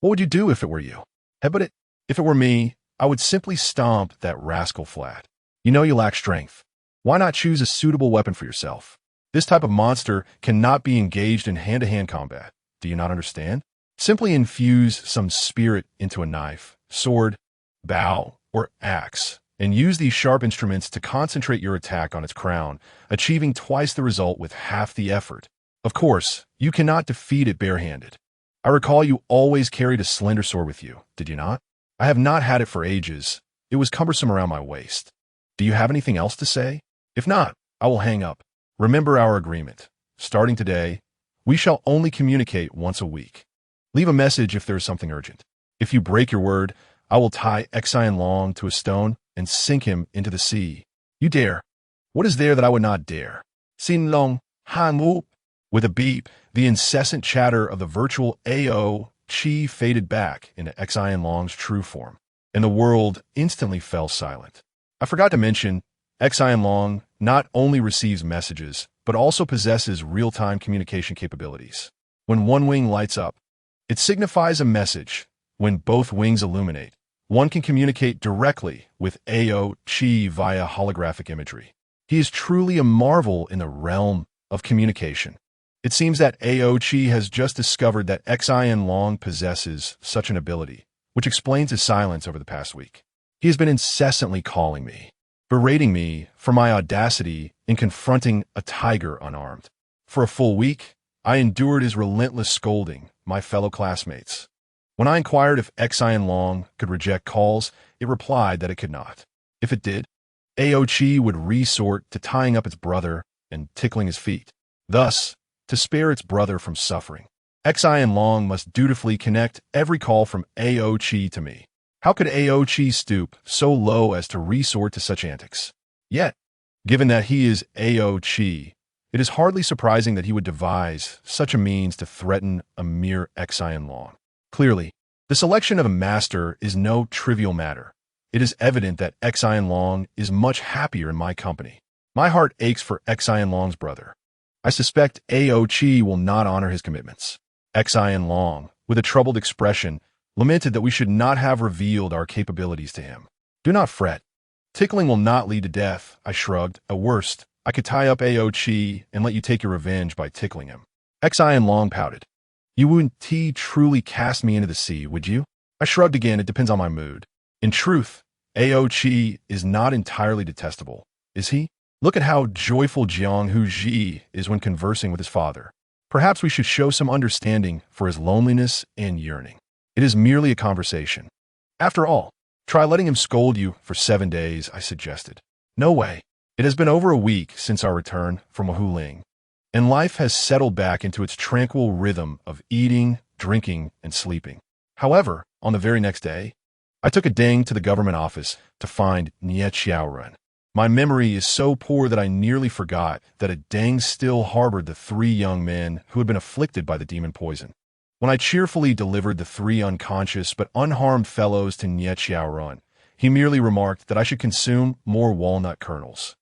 Speaker 1: What would you do if it were you? But if it were me, I would simply stomp that rascal flat. You know you lack strength. Why not choose a suitable weapon for yourself? This type of monster cannot be engaged in hand-to-hand combat. Do you not understand? Simply infuse some spirit into a knife, sword, bow, or axe, and use these sharp instruments to concentrate your attack on its crown, achieving twice the result with half the effort. Of course, you cannot defeat it barehanded. I recall you always carried a slender sword with you, did you not? I have not had it for ages. It was cumbersome around my waist. Do you have anything else to say? If not, I will hang up. Remember our agreement. Starting today, we shall only communicate once a week. Leave a message if there is something urgent. If you break your word, I will tie Long to a stone and sink him into the sea. You dare. What is there that I would not dare? Sin Long, Han Whoop. With a beep, the incessant chatter of the virtual AO Chi faded back into Long's true form, and the world instantly fell silent. I forgot to mention, Long not only receives messages, but also possesses real-time communication capabilities. When one wing lights up, it signifies a message. When both wings illuminate, one can communicate directly with AO Chi via holographic imagery. He is truly a marvel in the realm of communication. It seems that AO Chi has just discovered that Long possesses such an ability, which explains his silence over the past week. He has been incessantly calling me, berating me for my audacity in confronting a tiger unarmed. For a full week, I endured his relentless scolding, my fellow classmates. When I inquired if Long could reject calls, it replied that it could not. If it did, AO Chi would resort to tying up its brother and tickling his feet. Thus, to spare its brother from suffering, Long must dutifully connect every call from AO Chi to me. How could AO Chi stoop so low as to resort to such antics? Yet, given that he is AO Chi, it is hardly surprising that he would devise such a means to threaten a mere Long. Clearly, the selection of a master is no trivial matter. It is evident that Long is much happier in my company. My heart aches for Long's brother. I suspect AO Chi will not honor his commitments. Long, with a troubled expression, lamented that we should not have revealed our capabilities to him. Do not fret. Tickling will not lead to death, I shrugged. At worst, I could tie up AO Chi and let you take your revenge by tickling him. Long pouted. You wouldn't truly cast me into the sea, would you? I shrugged again. It depends on my mood. In truth, AO Chi is not entirely detestable, is he? Look at how joyful Jiang Hu Ji is when conversing with his father. Perhaps we should show some understanding for his loneliness and yearning. It is merely a conversation. After all, try letting him scold you for 7 days, I suggested. No way. It has been over a week since our return from Huling, and life has settled back into its tranquil rhythm of eating, drinking, and sleeping. However, on the very next day, I took a ding to the government office to find Nie Xiaorun. My memory is so poor that I nearly forgot that a deng still harbored the 3 young men who had been afflicted by the demon poison. When I cheerfully delivered the 3 unconscious but unharmed fellows to Nie Xiaorun, he merely remarked that I should consume more walnut kernels,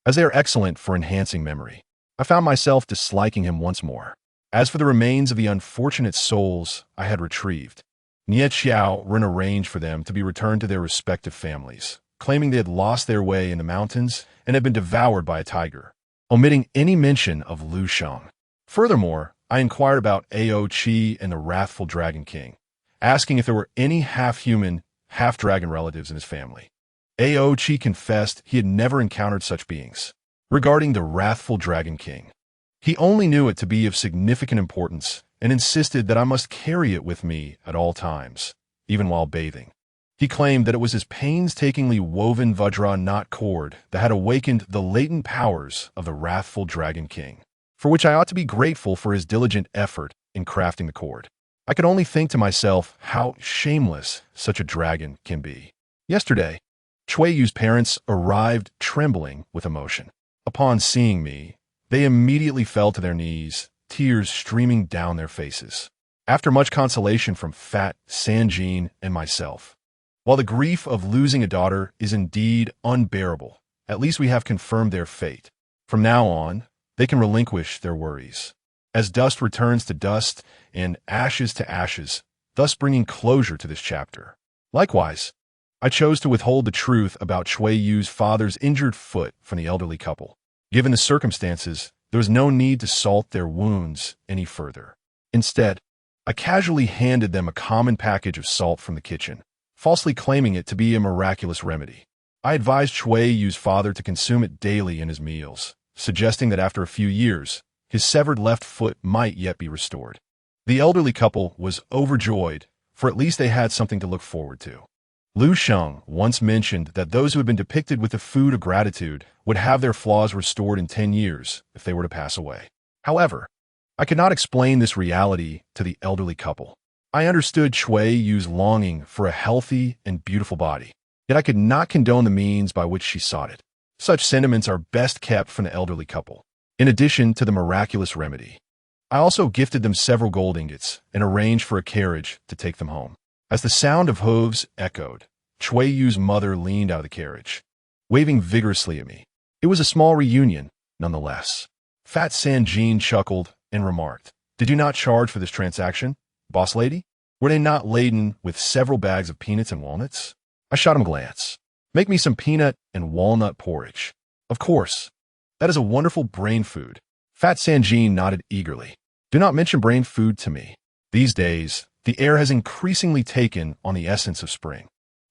Speaker 1: as they are excellent for enhancing memory. I found myself disliking him once more. As for the remains of the unfortunate souls I had retrieved, Nie Xiaorun arranged for them to be returned to their respective families, claiming they had lost their way in the mountains and had been devoured by a tiger, omitting any mention of Lu Shang. Furthermore, I inquired about AO Chi and the wrathful Dragon King, asking if there were any half-human, half-dragon relatives in his family. AO Chi confessed he had never encountered such beings. Regarding the wrathful Dragon King, he only knew it to be of significant importance and insisted that I must carry it with me at all times, even while bathing. He claimed that it was his painstakingly woven Vajra knot cord that had awakened the latent powers of the wrathful Dragon King, for which I ought to be grateful for his diligent effort in crafting the cord. I could only think to myself how shameless such a dragon can be. Yesterday, Chui Yu's parents arrived trembling with emotion. Upon seeing me, they immediately fell to their knees, tears streaming down their faces. After much consolation from Fat, Sanjin, and myself, while the grief of losing a daughter is indeed unbearable, at least we have confirmed their fate. From now on, they can relinquish their worries, as dust returns to dust and ashes to ashes, thus bringing closure to this chapter. Likewise, I chose to withhold the truth about Chui Yu's father's injured foot from the elderly couple. Given the circumstances, there was no need to salt their wounds any further. Instead, I casually handed them a common package of salt from the kitchen, falsely claiming it to be a miraculous remedy. I advised Shui Yu's father to consume it daily in his meals, suggesting that after a few years, his severed left foot might yet be restored. The elderly couple was overjoyed, for at least they had something to look forward to. Lu Sheng once mentioned that those who had been depicted with the food of gratitude would have their flaws restored in 10 years if they were to pass away. However, I could not explain this reality to the elderly couple. I understood Shui Yu's longing for a healthy and beautiful body, yet I could not condone the means by which she sought it. Such sentiments are best kept from the elderly couple. In addition to the miraculous remedy, I also gifted them several gold ingots and arranged for a carriage to take them home. As the sound of hooves echoed, Shui Yu's mother leaned out of the carriage, waving vigorously at me. It was a small reunion, nonetheless. Fat Sanjin chuckled and remarked, "Did you not charge for this transaction, boss lady? Were they not laden with several bags of peanuts and walnuts?" I shot him a glance. "Make me some peanut and walnut porridge." "Of course. That is a wonderful brain food." Fat Sanjin nodded eagerly. "Do not mention brain food to me. These days, the air has increasingly taken on the essence of spring.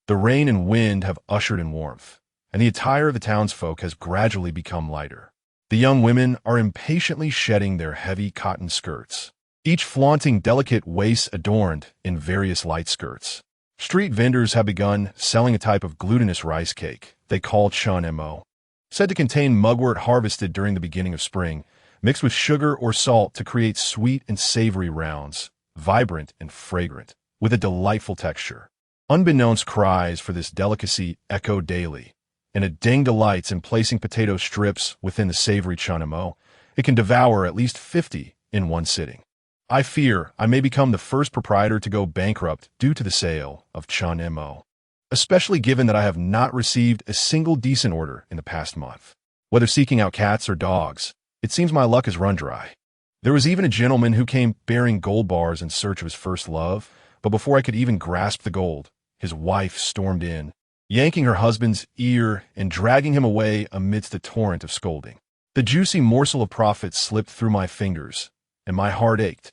Speaker 1: The rain and wind have ushered in warmth, and the attire of the townsfolk has gradually become lighter. The young women are impatiently shedding their heavy cotton skirts, each flaunting delicate waists adorned in various light skirts. Street vendors have begun selling a type of glutinous rice cake they call chun-mo, said to contain mugwort harvested during the beginning of spring, mixed with sugar or salt to create sweet and savory rounds, vibrant and fragrant, with a delightful texture. Unbeknownst cries for this delicacy echo daily, and a ding delights in placing potato strips within the savory chun-mo. It can devour at least 50 in one sitting. I fear I may become the first proprietor to go bankrupt due to the sale of chun-mo, especially given that I have not received a single decent order in the past month. Whether seeking out cats or dogs, it seems my luck has run dry. There was even a gentleman who came bearing gold bars in search of his first love, but before I could even grasp the gold, his wife stormed in, yanking her husband's ear and dragging him away amidst a torrent of scolding. The juicy morsel of profit slipped through my fingers, and my heart ached.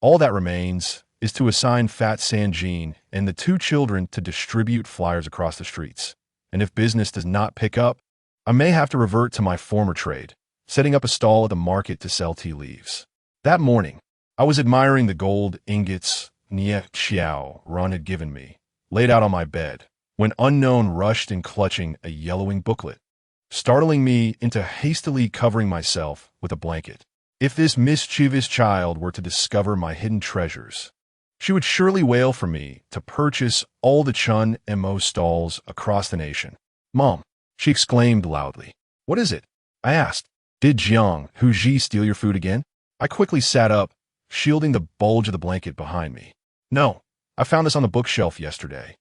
Speaker 1: All that remains is to assign Fat Sanjin and the 2 children to distribute flyers across the streets. And if business does not pick up, I may have to revert to my former trade, setting up a stall at the market to sell tea leaves. That morning, I was admiring the gold ingots Nie Xiao Run had given me, laid out on my bed, when Unknown rushed in clutching a yellowing booklet, startling me into hastily covering myself with a blanket. If this mischievous child were to discover my hidden treasures, she would surely wail for me to purchase all the chun-mo stalls across the nation. "Mom," she exclaimed loudly. "What is it?" I asked. "Did Jiang Huji steal your food again?" I quickly sat up, shielding the bulge of the blanket behind me. "No, I found this on the bookshelf yesterday.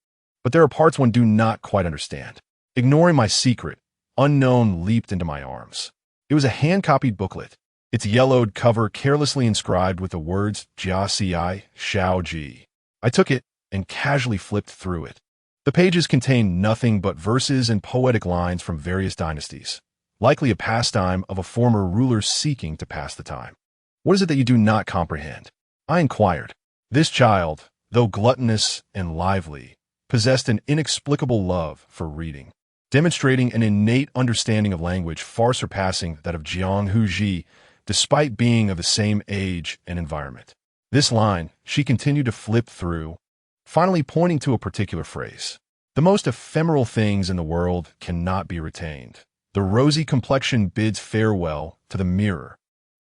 Speaker 1: But there are parts one do not quite understand." Ignoring my secret, Unknown leaped into my arms. It was a hand-copied booklet, its yellowed cover carelessly inscribed with the words Jia Ci Shao Ji. I took it and casually flipped through it. The pages contained nothing but verses and poetic lines from various dynasties, likely a pastime of a former ruler seeking to pass the time. "What is it that you do not comprehend?" I inquired. This child, though gluttonous and lively, possessed an inexplicable love for reading, demonstrating an innate understanding of language far surpassing that of Jiang Huji, despite being of the same age and environment. This line she continued to flip through, finally pointing to a particular phrase. "The most ephemeral things in the world cannot be retained. The rosy complexion bids farewell to the mirror,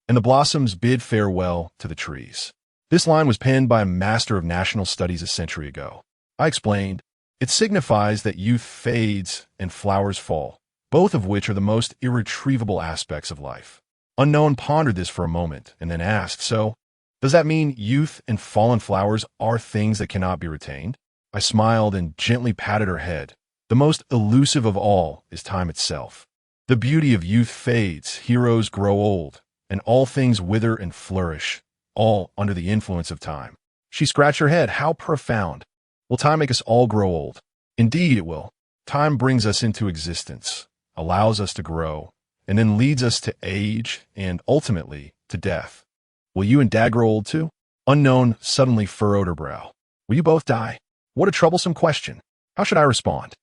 Speaker 1: and the blossoms bid farewell to the trees." This line was penned by a master of national studies a century ago. I explained, "It signifies that youth fades and flowers fall, both of which are the most irretrievable aspects of life." Unknown pondered this for a moment and then asked, "So, does that mean youth and fallen flowers are things that cannot be retained?" I smiled and gently patted her head. "The most elusive of all is time itself. The beauty of youth fades, heroes grow old, and all things wither and flourish, all under the influence of time." She scratched her head. "How profound. Will time make us all grow old?" "Indeed it will. Time brings us into existence, allows us to grow, and then leads us to age and, ultimately, to death." "Will you and Dad grow old too?" Unknown suddenly furrowed her brow. "Will you both die?" What a troublesome question. How should I respond?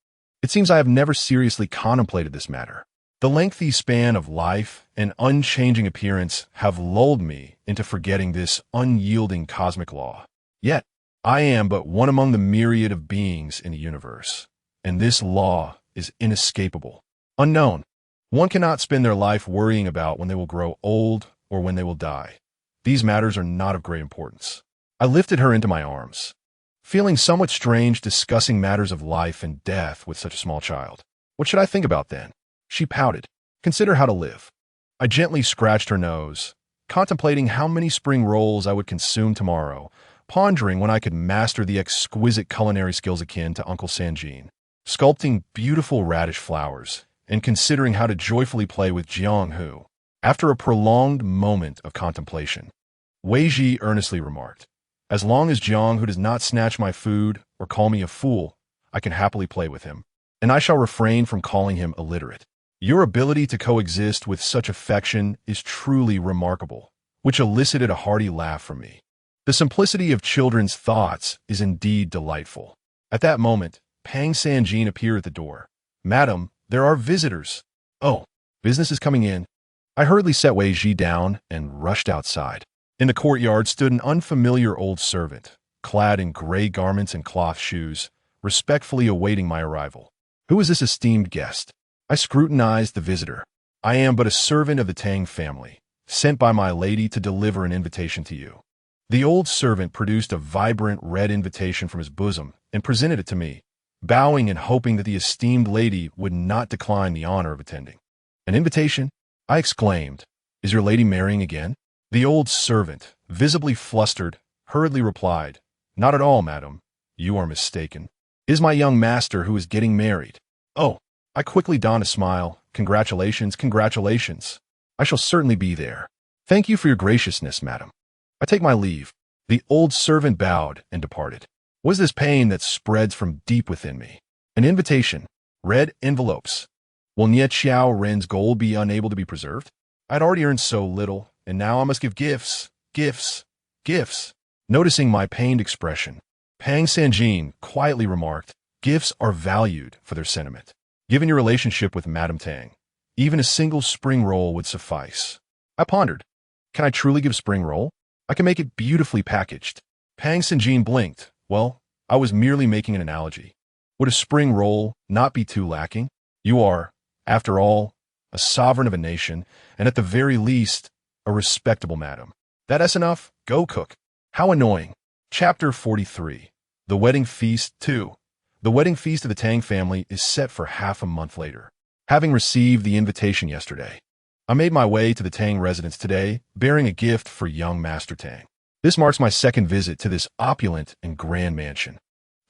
Speaker 1: It seems I have never seriously contemplated this matter. The lengthy span of life and unchanging appearance have lulled me into forgetting this unyielding cosmic law. Yet, I am but one among the myriad of beings in the universe, and this law is inescapable. Unknown. One cannot spend their life worrying about when they will grow old or when they will die. These matters are not of great importance. I lifted her into my arms, feeling somewhat strange discussing matters of life and death with such a small child. What should I think about then? She pouted. Consider how to live. I gently scratched her nose, contemplating how many spring rolls I would consume tomorrow, pondering when I could master the exquisite culinary skills akin to Uncle Sanjin, sculpting beautiful radish flowers, and considering how to joyfully play with Jiang-Hu. After a prolonged moment of contemplation, Wei Ji earnestly remarked, "As long as Jiang-Hu does not snatch my food or call me a fool, I can happily play with him, and I shall refrain from calling him illiterate. Your ability to coexist with such affection is truly remarkable," which elicited a hearty laugh from me. The simplicity of children's thoughts is indeed delightful. At that moment, Pang Sanjin appeared at the door. "Madam, there are visitors." "Oh, business is coming in." I hurriedly set Wei Ji down and rushed outside. In the courtyard stood an unfamiliar old servant, clad in gray garments and cloth shoes, respectfully awaiting my arrival. "Who is this esteemed guest?" I scrutinized the visitor. "I am but a servant of the Tang family, sent by my lady to deliver an invitation to you." The old servant produced a vibrant red invitation from his bosom and presented it to me, bowing and hoping that the esteemed lady would not decline the honor of attending. "An invitation?" I exclaimed. "Is your lady marrying again?" The old servant, visibly flustered, hurriedly replied, "Not at all, madam. You are mistaken. It is my young master who is getting married." "Oh." I quickly donned a smile. "Congratulations, congratulations. I shall certainly be there. Thank you for your graciousness, madam. I take my leave." The old servant bowed and departed. What is this pain that spreads from deep within me? An invitation. Red envelopes. Will Nie Xiao Ren's gold be unable to be preserved? I had already earned so little, and now I must give gifts, gifts, gifts. Noticing my pained expression, Pang Sanjin quietly remarked, "Gifts are valued for their sentiment. Given your relationship with Madame Tang, even a single spring roll would suffice." I pondered. Can I truly give spring roll? I can make it beautifully packaged. Pang Sanjin blinked. Well, I was merely making an analogy. Would a spring roll not be too lacking? You are, after all, a sovereign of a nation, and at the very least, a respectable madam. That's enough. Go cook. How annoying. Chapter 43. The Wedding Feast 2. The wedding feast of the Tang family is set for half a month later. Having received the invitation yesterday, I made my way to the Tang residence today, bearing a gift for young Master Tang. This marks my second visit to this opulent and grand mansion.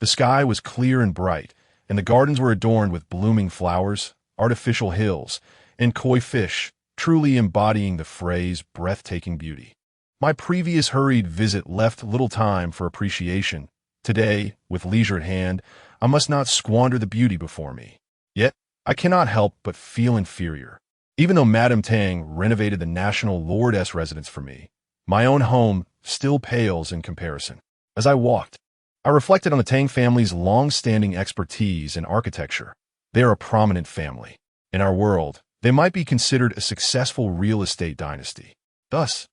Speaker 1: The sky was clear and bright, and the gardens were adorned with blooming flowers, artificial hills, and koi fish, truly embodying the phrase breathtaking beauty. My previous hurried visit left little time for appreciation. Today, with leisure at hand, I must not squander the beauty before me. Yet, I cannot help but feel inferior. Even though Madame Tang renovated the national lord.S residence for me, my own home still pales in comparison. As I walked, I reflected on the Tang family's long-standing expertise in architecture. They are a prominent family. In our world, they might be considered a successful real estate dynasty. Thus,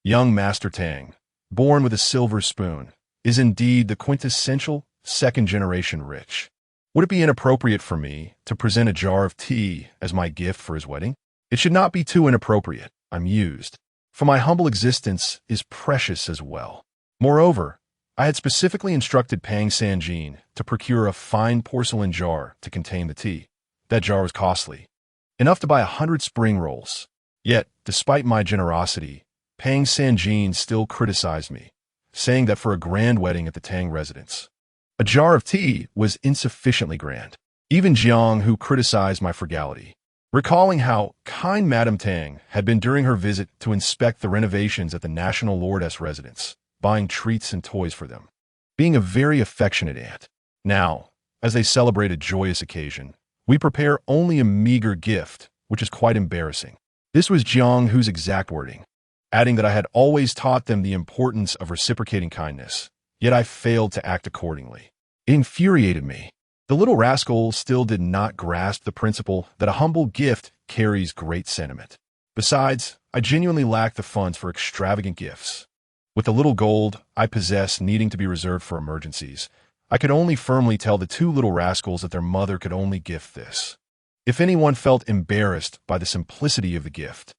Speaker 1: young Master Tang, born with a silver spoon, is indeed the quintessential second-generation rich. Would it be inappropriate for me to present a jar of tea as my gift for his wedding? It should not be too inappropriate, I mused, for my humble existence is precious as well. Moreover, I had specifically instructed Pang Sanjin to procure a fine porcelain jar to contain the tea. That jar was costly, enough to buy 100 spring rolls. Yet, despite my generosity, Pang Sanjin still criticized me, saying that for a grand wedding at the Tang residence, a jar of tea was insufficiently grand. Even Jiang-Hu criticized my frugality, recalling how kind Madame Tang had been during her visit to inspect the renovations at the national lord.S residence, buying treats and toys for them, being a very affectionate aunt. Now, as they celebrate a joyous occasion, we prepare only a meager gift, which is quite embarrassing. This was Jiang-Hu's exact wording, adding that I had always taught them the importance of reciprocating kindness, yet I failed to act accordingly. It infuriated me. The little rascal still did not grasp the principle that a humble gift carries great sentiment. Besides, I genuinely lacked the funds for extravagant gifts. With the little gold I possessed needing to be reserved for emergencies, I could only firmly tell the two little rascals that their mother could only gift this. If anyone felt embarrassed by the simplicity of the gift,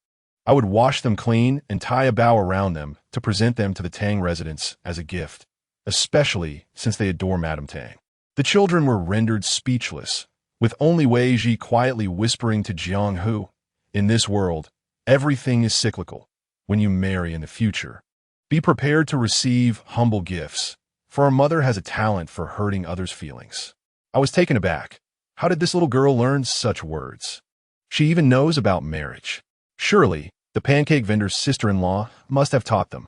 Speaker 1: I would wash them clean and tie a bow around them to present them to the Tang residents as a gift, especially since they adore Madame Tang. The children were rendered speechless, with only Wei Ji quietly whispering to Jiang Hu, "In this world, everything is cyclical. When you marry in the future, be prepared to receive humble gifts, for a mother has a talent for hurting others' feelings." I was taken aback. How did this little girl learn such words? She even knows about marriage. Surely, the pancake vendor's sister-in-law must have taught them.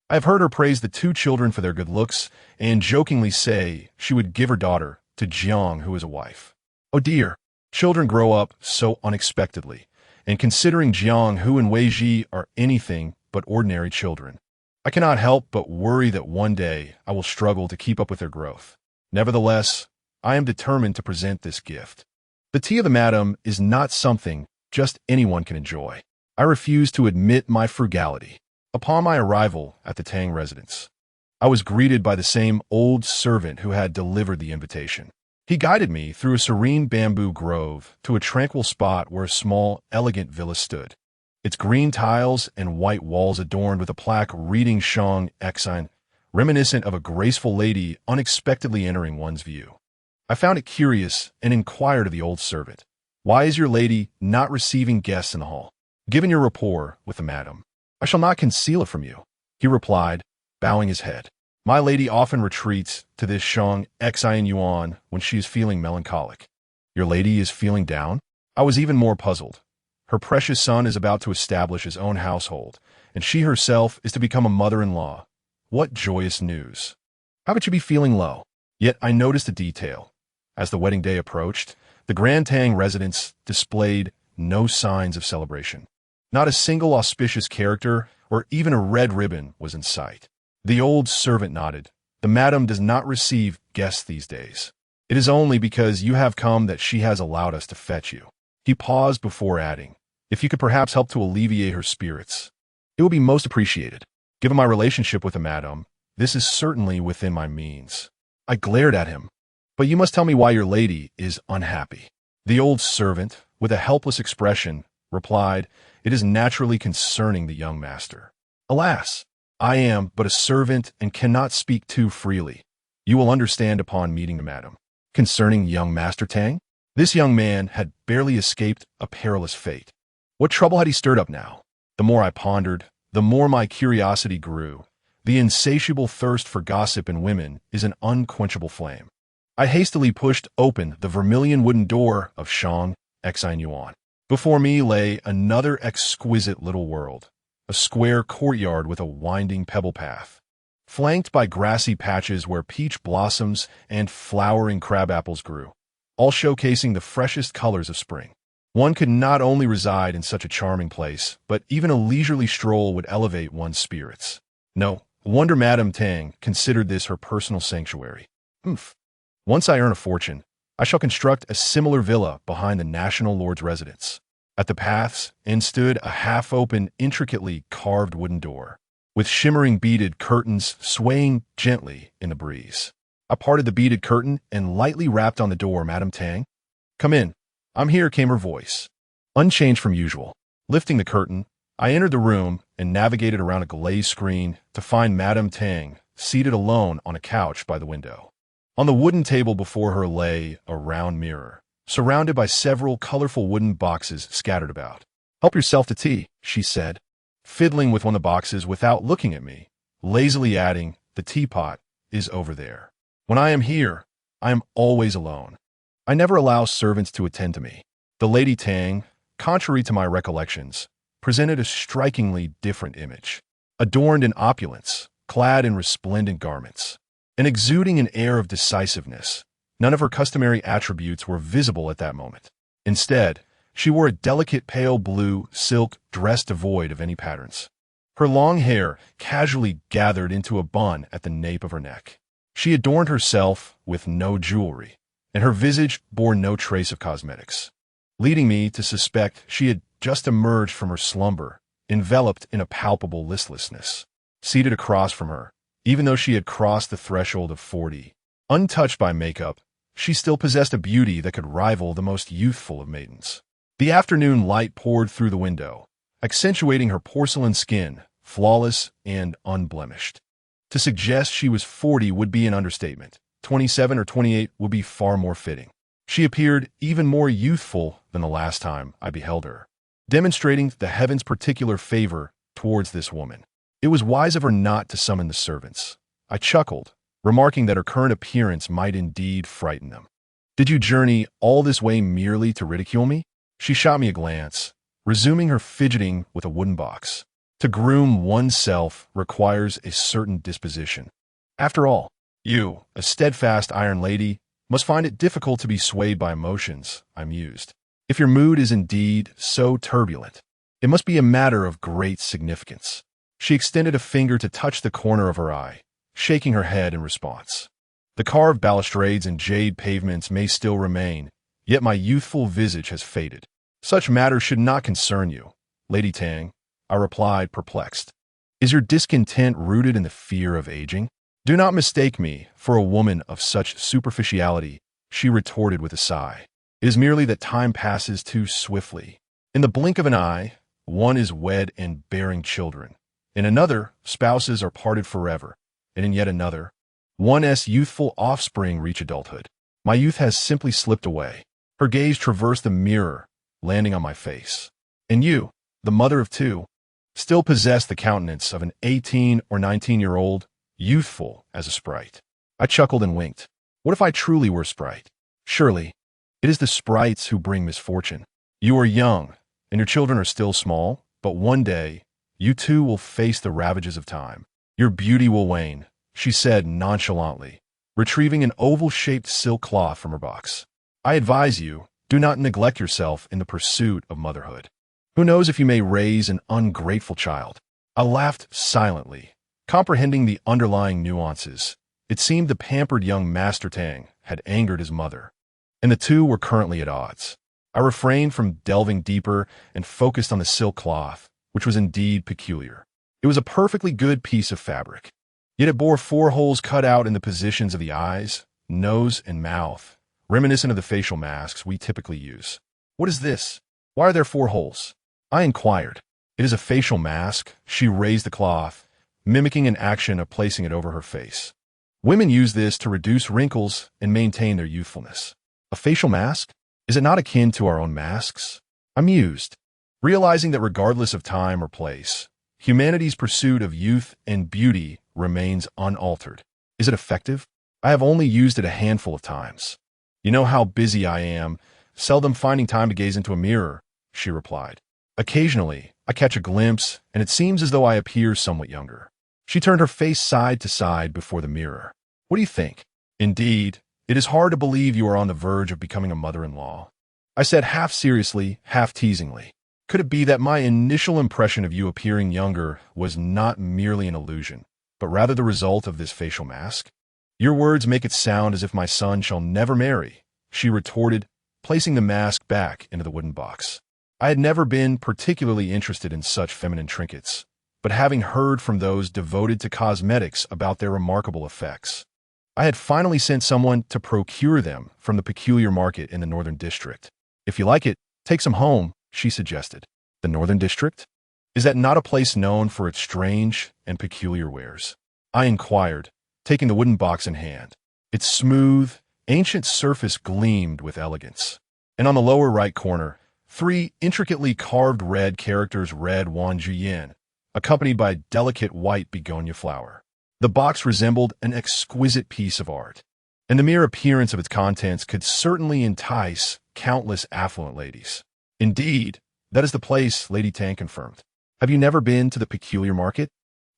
Speaker 1: I have heard her praise the two children for their good looks and jokingly say she would give her daughter to Jiang, who is a wife. Oh dear, children grow up so unexpectedly, and considering Jiang, Hu, and Wei Ji are anything but ordinary children, I cannot help but worry that one day I will struggle to keep up with their growth. Nevertheless, I am determined to present this gift. The tea of the madam is not something just anyone can enjoy. I refuse to admit my frugality. Upon my arrival at the Tang residence, I was greeted by the same old servant who had delivered the invitation. He guided me through a serene bamboo grove to a tranquil spot where a small, elegant villa stood, its green tiles and white walls adorned with a plaque reading Shang Exiled, reminiscent of a graceful lady unexpectedly entering one's view. I found it curious and inquired of the old servant, "Why is your lady not receiving guests in the hall? Given your rapport with the madam, I shall not conceal it from you," he replied, bowing his head. "My lady often retreats to this Shang Exiled Yuan when she is feeling melancholic." Your lady is feeling down? I was even more puzzled. Her precious son is about to establish his own household, and she herself is to become a mother-in-law. What joyous news. How could you be feeling low? Yet I noticed a detail. As the wedding day approached, the Grand Tang residence displayed no signs of celebration. Not a single auspicious character or even a red ribbon was in sight. The old servant nodded. "The madam does not receive guests these days. It is only because you have come that she has allowed us to fetch you." He paused before adding, "If you could perhaps help to alleviate her spirits, it would be most appreciated. Given my relationship with the madam, this is certainly within my means." I glared at him. "But you must tell me why your lady is unhappy." The old servant, with a helpless expression, replied, "It is naturally concerning the young master. Alas, I am but a servant and cannot speak too freely. You will understand upon meeting the madam." Concerning young Master Tang? This young man had barely escaped a perilous fate. What trouble had he stirred up now? The more I pondered, the more my curiosity grew. The insatiable thirst for gossip in women is an unquenchable flame. I hastily pushed open the vermilion wooden door of Shang Exiled Yuan. Before me lay another exquisite little world, a square courtyard with a winding pebble path, flanked by grassy patches where peach blossoms and flowering crab apples grew, all showcasing the freshest colors of spring. One could not only reside in such a charming place, but even a leisurely stroll would elevate one's spirits. No wonder Madame Tang considered this her personal sanctuary. Once I earn a fortune, I shall construct a similar villa behind the National Lord's residence. At the path's end stood a half-open, intricately carved wooden door, with shimmering beaded curtains swaying gently in the breeze. I parted the beaded curtain and lightly rapped on the door. "Madame Tang?" "Come in. I'm here," came her voice, unchanged from usual. Lifting the curtain, I entered the room and navigated around a glazed screen to find Madame Tang seated alone on a couch by the window. On the wooden table before her lay a round mirror, surrounded by several colorful wooden boxes scattered about. "Help yourself to tea," she said, fiddling with one of the boxes without looking at me, lazily adding, "The teapot is over there. When I am here, I am always alone. I never allow servants to attend to me." The Lady Tang, contrary to my recollections, presented a strikingly different image. Adorned in opulence, clad in resplendent garments, and exuding an air of decisiveness, none of her customary attributes were visible at that moment. Instead, she wore a delicate pale blue silk dress devoid of any patterns. Her long hair casually gathered into a bun at the nape of her neck. She adorned herself with no jewelry, and her visage bore no trace of cosmetics, leading me to suspect she had just emerged from her slumber, enveloped in a palpable listlessness. Seated across from her, even though she had crossed the threshold of 40, untouched by makeup, she still possessed a beauty that could rival the most youthful of maidens. The afternoon light poured through the window, accentuating her porcelain skin, flawless and unblemished. To suggest she was 40 would be an understatement. 27 or 28 would be far more fitting. She appeared even more youthful than the last time I beheld her, demonstrating the heavens' particular favor towards this woman. It was wise of her not to summon the servants. I chuckled, remarking that her current appearance might indeed frighten them. Did you journey all this way merely to ridicule me? She shot me a glance, resuming her fidgeting with a wooden box. To groom oneself requires a certain disposition. After all, you, a steadfast iron lady, must find it difficult to be swayed by emotions, I mused. If your mood is indeed so turbulent, it must be a matter of great significance. She extended a finger to touch the corner of her eye, shaking her head in response. The carved balustrades and jade pavements may still remain, yet my youthful visage has faded. Such matters should not concern you, Lady Tang, I replied, perplexed. Is your discontent rooted in the fear of aging? Do not mistake me for a woman of such superficiality, she retorted with a sigh. It is merely that time passes too swiftly. In the blink of an eye, one is wed and bearing children. In another, spouses are parted forever, and in yet another, one's youthful offspring reach adulthood. My youth has simply slipped away. Her gaze traversed the mirror, landing on my face. And you, the mother of two, still possess the countenance of an 18 or 19-year-old, youthful as a sprite. I chuckled and winked. What if I truly were a sprite? Surely, it is the sprites who bring misfortune. You are young, and your children are still small, but one day, you too will face the ravages of time. Your beauty will wane, she said nonchalantly, retrieving an oval-shaped silk cloth from her box. I advise you, do not neglect yourself in the pursuit of motherhood. Who knows if you may raise an ungrateful child? I laughed silently, comprehending the underlying nuances. It seemed the pampered young Master Tang had angered his mother, and the two were currently at odds. I refrained from delving deeper and focused on the silk cloth, which was indeed peculiar. It was a perfectly good piece of fabric, yet it bore 4 holes cut out in the positions of the eyes, nose, and mouth, reminiscent of the facial masks we typically use. What is this? Why are there 4 holes? I inquired. It is a facial mask. She raised the cloth, mimicking an action of placing it over her face. Women use this to reduce wrinkles and maintain their youthfulness. A facial mask? Is it not akin to our own masks? I mused, realizing that regardless of time or place, humanity's pursuit of youth and beauty remains unaltered. Is it effective? I have only used it a handful of times. You know how busy I am, seldom finding time to gaze into a mirror, she replied. Occasionally, I catch a glimpse, and it seems as though I appear somewhat younger. She turned her face side to side before the mirror. What do you think? Indeed, it is hard to believe you are on the verge of becoming a mother-in-law. I said half seriously, half teasingly. Could it be that my initial impression of you appearing younger was not merely an illusion, but rather the result of this facial mask? Your words make it sound as if my son shall never marry, she retorted, placing the mask back into the wooden box. I had never been particularly interested in such feminine trinkets, but having heard from those devoted to cosmetics about their remarkable effects, I had finally sent someone to procure them from the peculiar market in the Northern District. If you like it, take some home, she suggested. The Northern District? Is that not a place known for its strange and peculiar wares? I inquired, taking the wooden box in hand. Its smooth, ancient surface gleamed with elegance, and on the lower right corner, 3 intricately carved red characters read Wan Juyin, accompanied by a delicate white begonia flower. The box resembled an exquisite piece of art, and the mere appearance of its contents could certainly entice countless affluent ladies. Indeed, that is the place, Lady Tang confirmed. Have you never been to the peculiar market?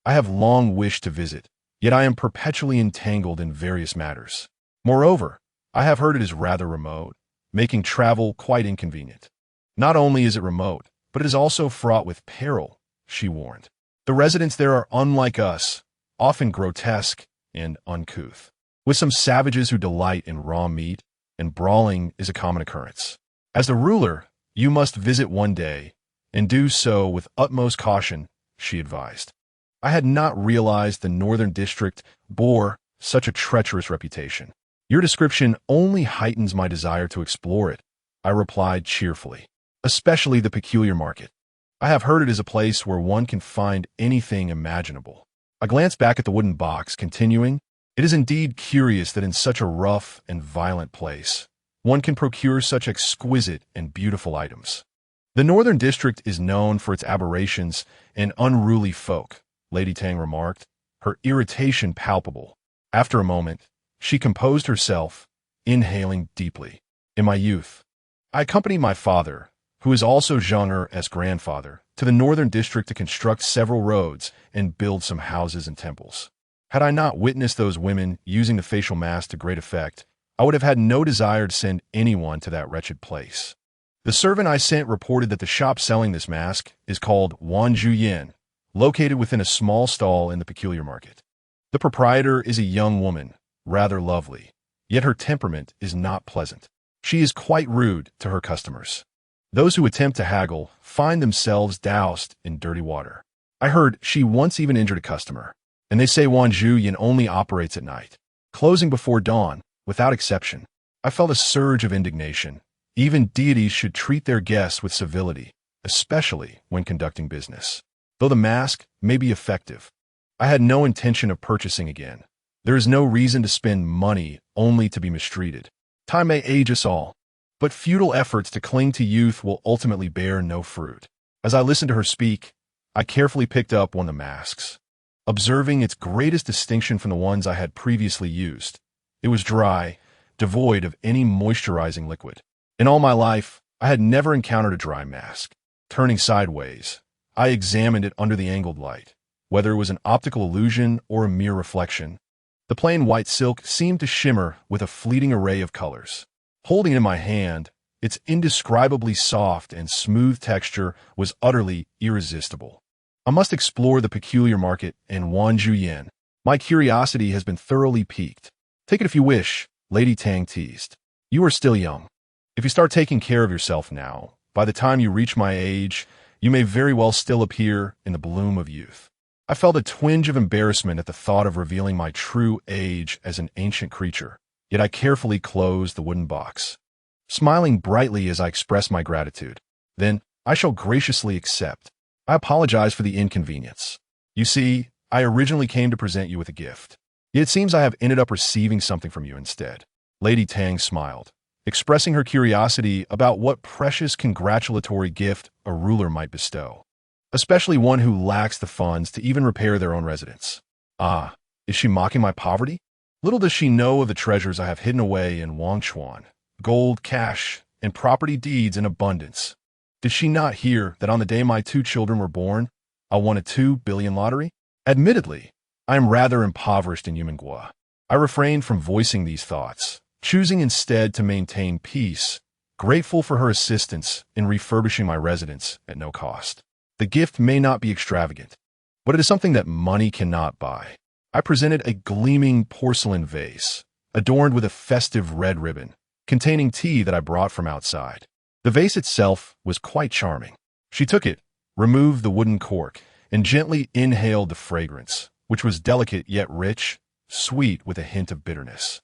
Speaker 1: I have long wished to visit, yet I am perpetually entangled in various matters. Moreover, I have heard it is rather remote, making travel quite inconvenient. Not only is it remote, but it is also fraught with peril, she warned. The residents there are unlike us, often grotesque and uncouth. With some savages who delight in raw meat, and brawling is a common occurrence. As the ruler, you must visit one day, and do so with utmost caution, she advised. I had not realized the Northern District bore such a treacherous reputation. Your description only heightens my desire to explore it, I replied cheerfully. Especially the peculiar market. I have heard it is a place where one can find anything imaginable. I glanced back at the wooden box, continuing, it is indeed curious that in such a rough and violent place, one can procure such exquisite and beautiful items. The Northern District is known for its aberrations and unruly folk, Lady Tang remarked, her irritation palpable. After a moment, she composed herself, inhaling deeply. In my youth, I accompanied my father, who is also Zheng'er's grandfather, to the Northern District to construct several roads and build some houses and temples. Had I not witnessed those women using the facial mask to great effect, I would have had no desire to send anyone to that wretched place. The servant I sent reported that the shop selling this mask is called Wanjuyan, located within a small stall in the peculiar market. The proprietor is a young woman, rather lovely, yet her temperament is not pleasant. She is quite rude to her customers. Those who attempt to haggle find themselves doused in dirty water. I heard she once even injured a customer, and they say Wanjuyan only operates at night, closing before dawn, without exception. I felt a surge of indignation. Even deities should treat their guests with civility, especially when conducting business. Though the mask may be effective, I had no intention of purchasing again. There is no reason to spend money only to be mistreated. Time may age us all, but futile efforts to cling to youth will ultimately bear no fruit. As I listened to her speak, I carefully picked up one of the masks, observing its greatest distinction from the ones I had previously used. It was dry, devoid of any moisturizing liquid. In all my life, I had never encountered a dry mask. Turning sideways, I examined it under the angled light. Whether it was an optical illusion or a mere reflection, the plain white silk seemed to shimmer with a fleeting array of colors. Holding it in my hand, its indescribably soft and smooth texture was utterly irresistible. I must explore the peculiar market in Wanjuyan. My curiosity has been thoroughly piqued. Take it if you wish, Lady Tang teased. You are still young. If you start taking care of yourself now, by the time you reach my age, you may very well still appear in the bloom of youth. I felt a twinge of embarrassment at the thought of revealing my true age as an ancient creature, yet I carefully closed the wooden box, smiling brightly as I expressed my gratitude. Then, I shall graciously accept. I apologize for the inconvenience. You see, I originally came to present you with a gift. Yet it seems I have ended up receiving something from you instead. Lady Tang smiled, expressing her curiosity about what precious congratulatory gift a ruler might bestow, especially one who lacks the funds to even repair their own residence. Ah, is she mocking my poverty? Little does she know of the treasures I have hidden away in Wangchuan, gold, cash, and property deeds in abundance. Did she not hear that on the day my 2 children were born, I won a 2 billion lottery? Admittedly, I am rather impoverished in Yumengua. I refrained from voicing these thoughts, choosing instead to maintain peace, grateful for her assistance in refurbishing my residence at no cost. The gift may not be extravagant, but it is something that money cannot buy. I presented a gleaming porcelain vase, adorned with a festive red ribbon, containing tea that I brought from outside. The vase itself was quite charming. She took it, removed the wooden cork, and gently inhaled the fragrance, which was delicate yet rich, sweet with a hint of bitterness.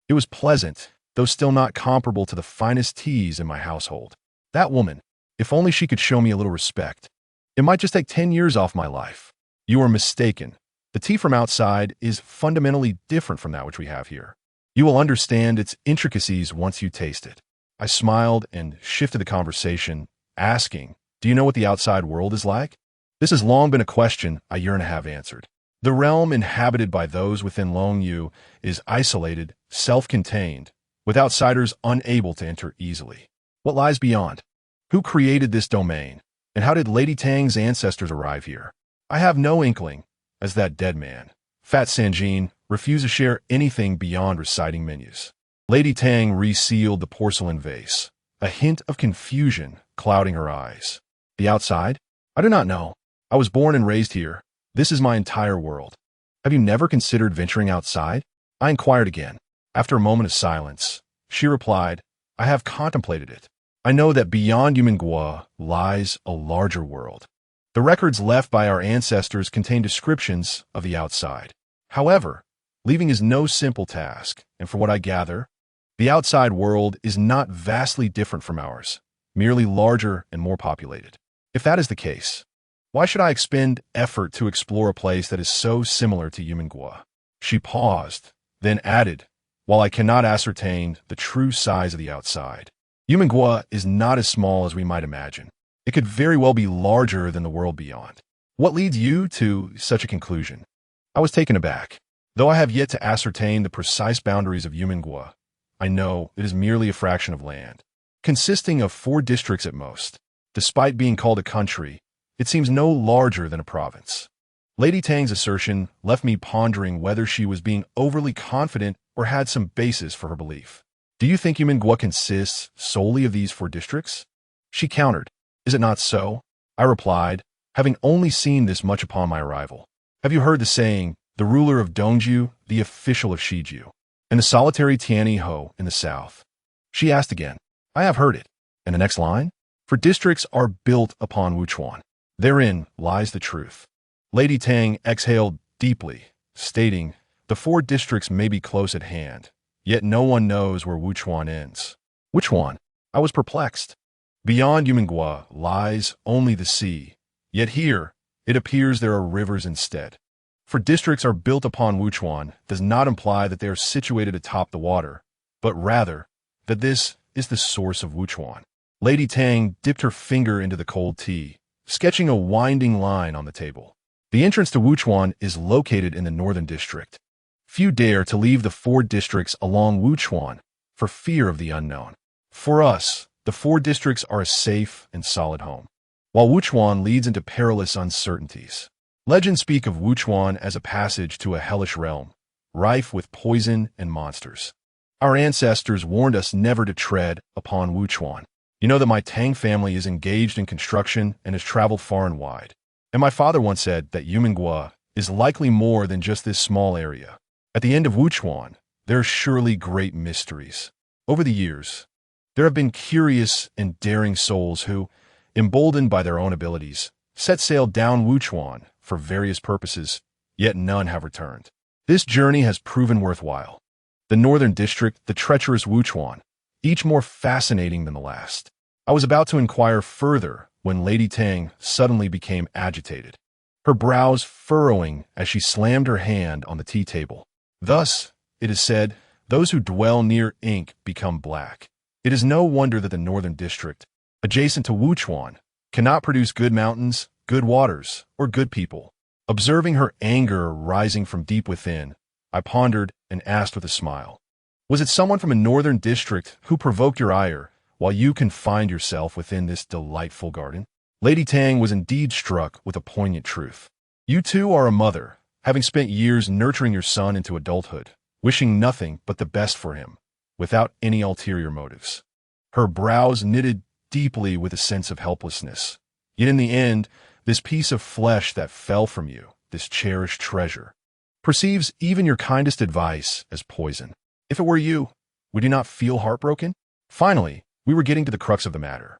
Speaker 1: It was pleasant, though still not comparable to the finest teas in my household. That woman, if only she could show me a little respect. It might just take 10 years off my life. You are mistaken. The tea from outside is fundamentally different from that which we have here. You will understand its intricacies once you taste it. I smiled and shifted the conversation, asking, do you know what the outside world is like? This has long been a question I yearn to have answered. The realm inhabited by those within Longyu is isolated, self-contained, with outsiders unable to enter easily. What lies beyond? Who created this domain? And how did Lady Tang's ancestors arrive here? I have no inkling, as that dead man, Fat Sanjin, refused to share anything beyond reciting menus. Lady Tang resealed the porcelain vase, a hint of confusion clouding her eyes. The outside? I do not know. I was born and raised here. This is my entire world. Have you never considered venturing outside? I inquired again. After a moment of silence, She replied, I have contemplated it. I know that beyond Yumen lies a larger world. The records left by our ancestors contain descriptions of the outside. However, leaving is no simple task, and from what I gather, the outside world is not vastly different from ours, merely larger and more populated. If that is the case, why should I expend effort to explore a place that is so similar to Yumen? She paused, then added, while I cannot ascertain the true size of the outside, Yumen is not as small as we might imagine. It could very well be larger than the world beyond. What leads you to such a conclusion? I was taken aback. Though I have yet to ascertain the precise boundaries of Yumen, I know it is merely a fraction of land, consisting of 4 districts at most. Despite being called a country, it seems no larger than a province. Lady Tang's assertion left me pondering whether she was being overly confident or had some basis for her belief. Do you think Yumen consists solely of these 4 districts? She countered. Is it not so? I replied, having only seen this much upon my arrival. Have you heard the saying, the ruler of Donghai, the official of Shiju, and the solitary Tianyi Ho in the south? She asked again. I have heard it. And the next line? For districts are built upon Wuchuan. Therein lies the truth. Lady Tang exhaled deeply, stating, the 4 districts may be close at hand, yet no one knows where Wuchuan ends. Which one? I was perplexed. Beyond Yumen lies only the sea, yet here it appears there are rivers instead. For districts are built upon Wuchuan does not imply that they are situated atop the water, but rather that this is the source of Wuchuan. Lady Tang dipped her finger into the cold tea, sketching a winding line on the table. The entrance to Wuchuan is located in the northern district. Few dare to leave the 4 districts along Wuchuan for fear of the unknown. For us, the 4 districts are a safe and solid home, while Wuchuan leads into perilous uncertainties. Legends speak of Wuchuan as a passage to a hellish realm, rife with poison and monsters. Our ancestors warned us never to tread upon Wuchuan. You know that my Tang family is engaged in construction and has traveled far and wide. And my father once said that Yumen is likely more than just this small area. At the end of Wuchuan, there are surely great mysteries. Over the years, there have been curious and daring souls who, emboldened by their own abilities, set sail down Wuchuan for various purposes, yet none have returned. This journey has proven worthwhile. The northern district, the treacherous Wuchuan, each more fascinating than the last. I was about to inquire further when Lady Tang suddenly became agitated, her brows furrowing as she slammed her hand on the tea table. Thus, it is said, those who dwell near ink become black. It is no wonder that the northern district, adjacent to Wuchuan, cannot produce good mountains, good waters, or good people. Observing her anger rising from deep within, I pondered and asked with a smile, was it someone from a northern district who provoked your ire while you confined yourself within this delightful garden? Lady Tang was indeed struck with a poignant truth. You too are a mother, having spent years nurturing your son into adulthood, wishing nothing but the best for him, without any ulterior motives. Her brows knitted deeply with a sense of helplessness. Yet in the end, this piece of flesh that fell from you, this cherished treasure, perceives even your kindest advice as poison. If it were you, would you not feel heartbroken? Finally, we were getting to the crux of the matter.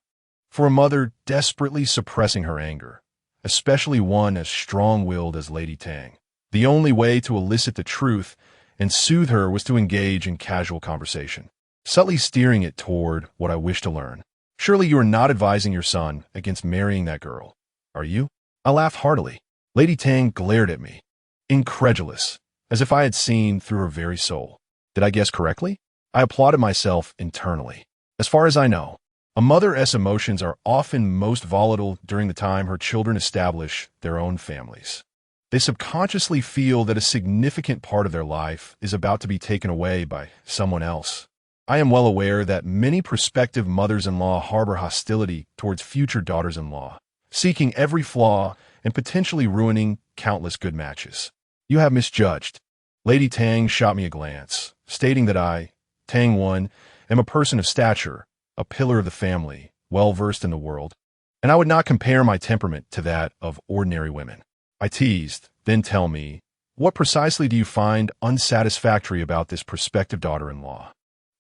Speaker 1: For a mother desperately suppressing her anger, especially one as strong-willed as Lady Tang, the only way to elicit the truth and soothe her was to engage in casual conversation, subtly steering it toward what I wish to learn. Surely you are not advising your son against marrying that girl, are you? I laughed heartily. Lady Tang glared at me, incredulous, as if I had seen through her very soul. Did I guess correctly? I applauded myself internally. As far as I know, a mother's emotions are often most volatile during the time her children establish their own families. They subconsciously feel that a significant part of their life is about to be taken away by someone else. I am well aware that many prospective mothers-in-law harbor hostility towards future daughters-in-law, seeking every flaw and potentially ruining countless good matches. You have misjudged. Lady Tang shot me a glance, stating that I, Tang One, am a person of stature, a pillar of the family, well-versed in the world, and I would not compare my temperament to that of ordinary women. I teased, then tell me, what precisely do you find unsatisfactory about this prospective daughter-in-law?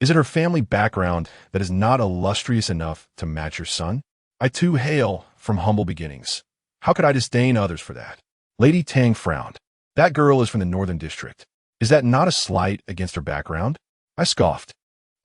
Speaker 1: Is it her family background that is not illustrious enough to match your son? I too hail from humble beginnings. How could I disdain others for that? Lady Tang frowned. That girl is from the Northern District. Is that not a slight against her background? I scoffed.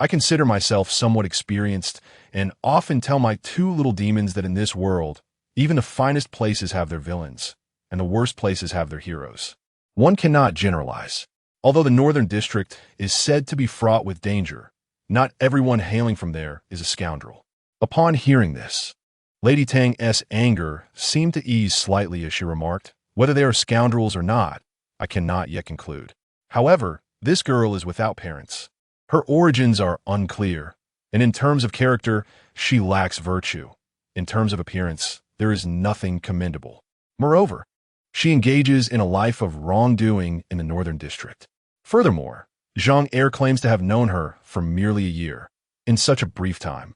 Speaker 1: I consider myself somewhat experienced and often tell my two little demons that in this world, even the finest places have their villains, and the worst places have their heroes. One cannot generalize. Although the Northern District is said to be fraught with danger, not everyone hailing from there is a scoundrel. Upon hearing this, Lady Tang's anger seemed to ease slightly as she remarked, whether they are scoundrels or not, I cannot yet conclude. However, this girl is without parents. Her origins are unclear, and in terms of character, she lacks virtue. In terms of appearance, there is nothing commendable. Moreover, she engages in a life of wrongdoing in the Northern District. Furthermore, Zhang Er claims to have known her for merely a year, in such a brief time.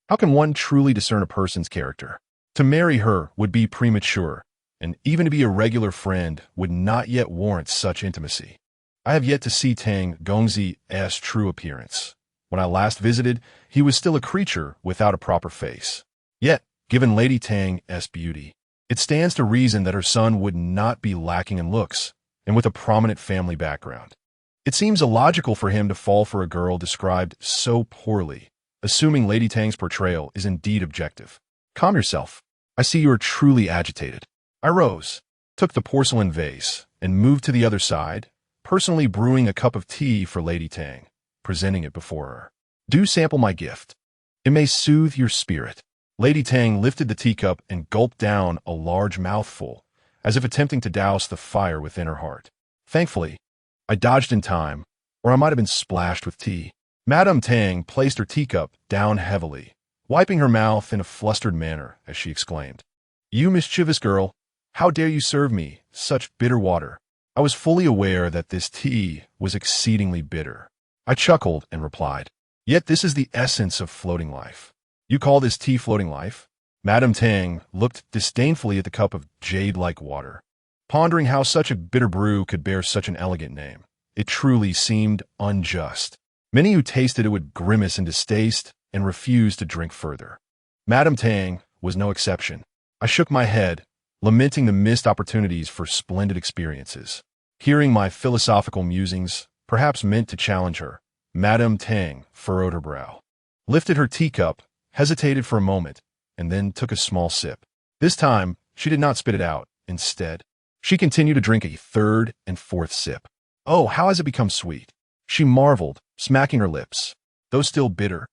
Speaker 1: How can one truly discern a person's character? To marry her would be premature, and even to be a regular friend would not yet warrant such intimacy. I have yet to see Tang Gongzi's true appearance. When I last visited, he was still a creature without a proper face. Yet, given Lady Tang's beauty, it stands to reason that her son would not be lacking in looks, and with a prominent family background. It seems illogical for him to fall for a girl described so poorly, assuming Lady Tang's portrayal is indeed objective. Calm yourself. I see you are truly agitated. I rose, took the porcelain vase, and moved to the other side, personally brewing a cup of tea for Lady Tang, presenting it before her. Do sample my gift. It may soothe your spirit. Lady Tang lifted the teacup and gulped down a large mouthful, as if attempting to douse the fire within her heart. Thankfully, I dodged in time, or I might have been splashed with tea. Madame Tang placed her teacup down heavily, wiping her mouth in a flustered manner as she exclaimed, "You mischievous girl, how dare you serve me such bitter water?" I was fully aware that this tea was exceedingly bitter. I chuckled and replied, "Yet this is the essence of floating life. You call this tea floating life?" Madame Tang looked disdainfully at the cup of jade-like water, pondering how such a bitter brew could bear such an elegant name. It truly seemed unjust. Many who tasted it would grimace in distaste and refuse to drink further. Madame Tang was no exception. I shook my head, lamenting the missed opportunities for splendid experiences. Hearing my philosophical musings, perhaps meant to challenge her, Madame Tang furrowed her brow, lifted her teacup, hesitated for a moment, and then took a small sip. This time, she did not spit it out. Instead, she continued to drink a third and fourth sip. "Oh, how has it become sweet?" she marveled, smacking her lips. Though still bitter,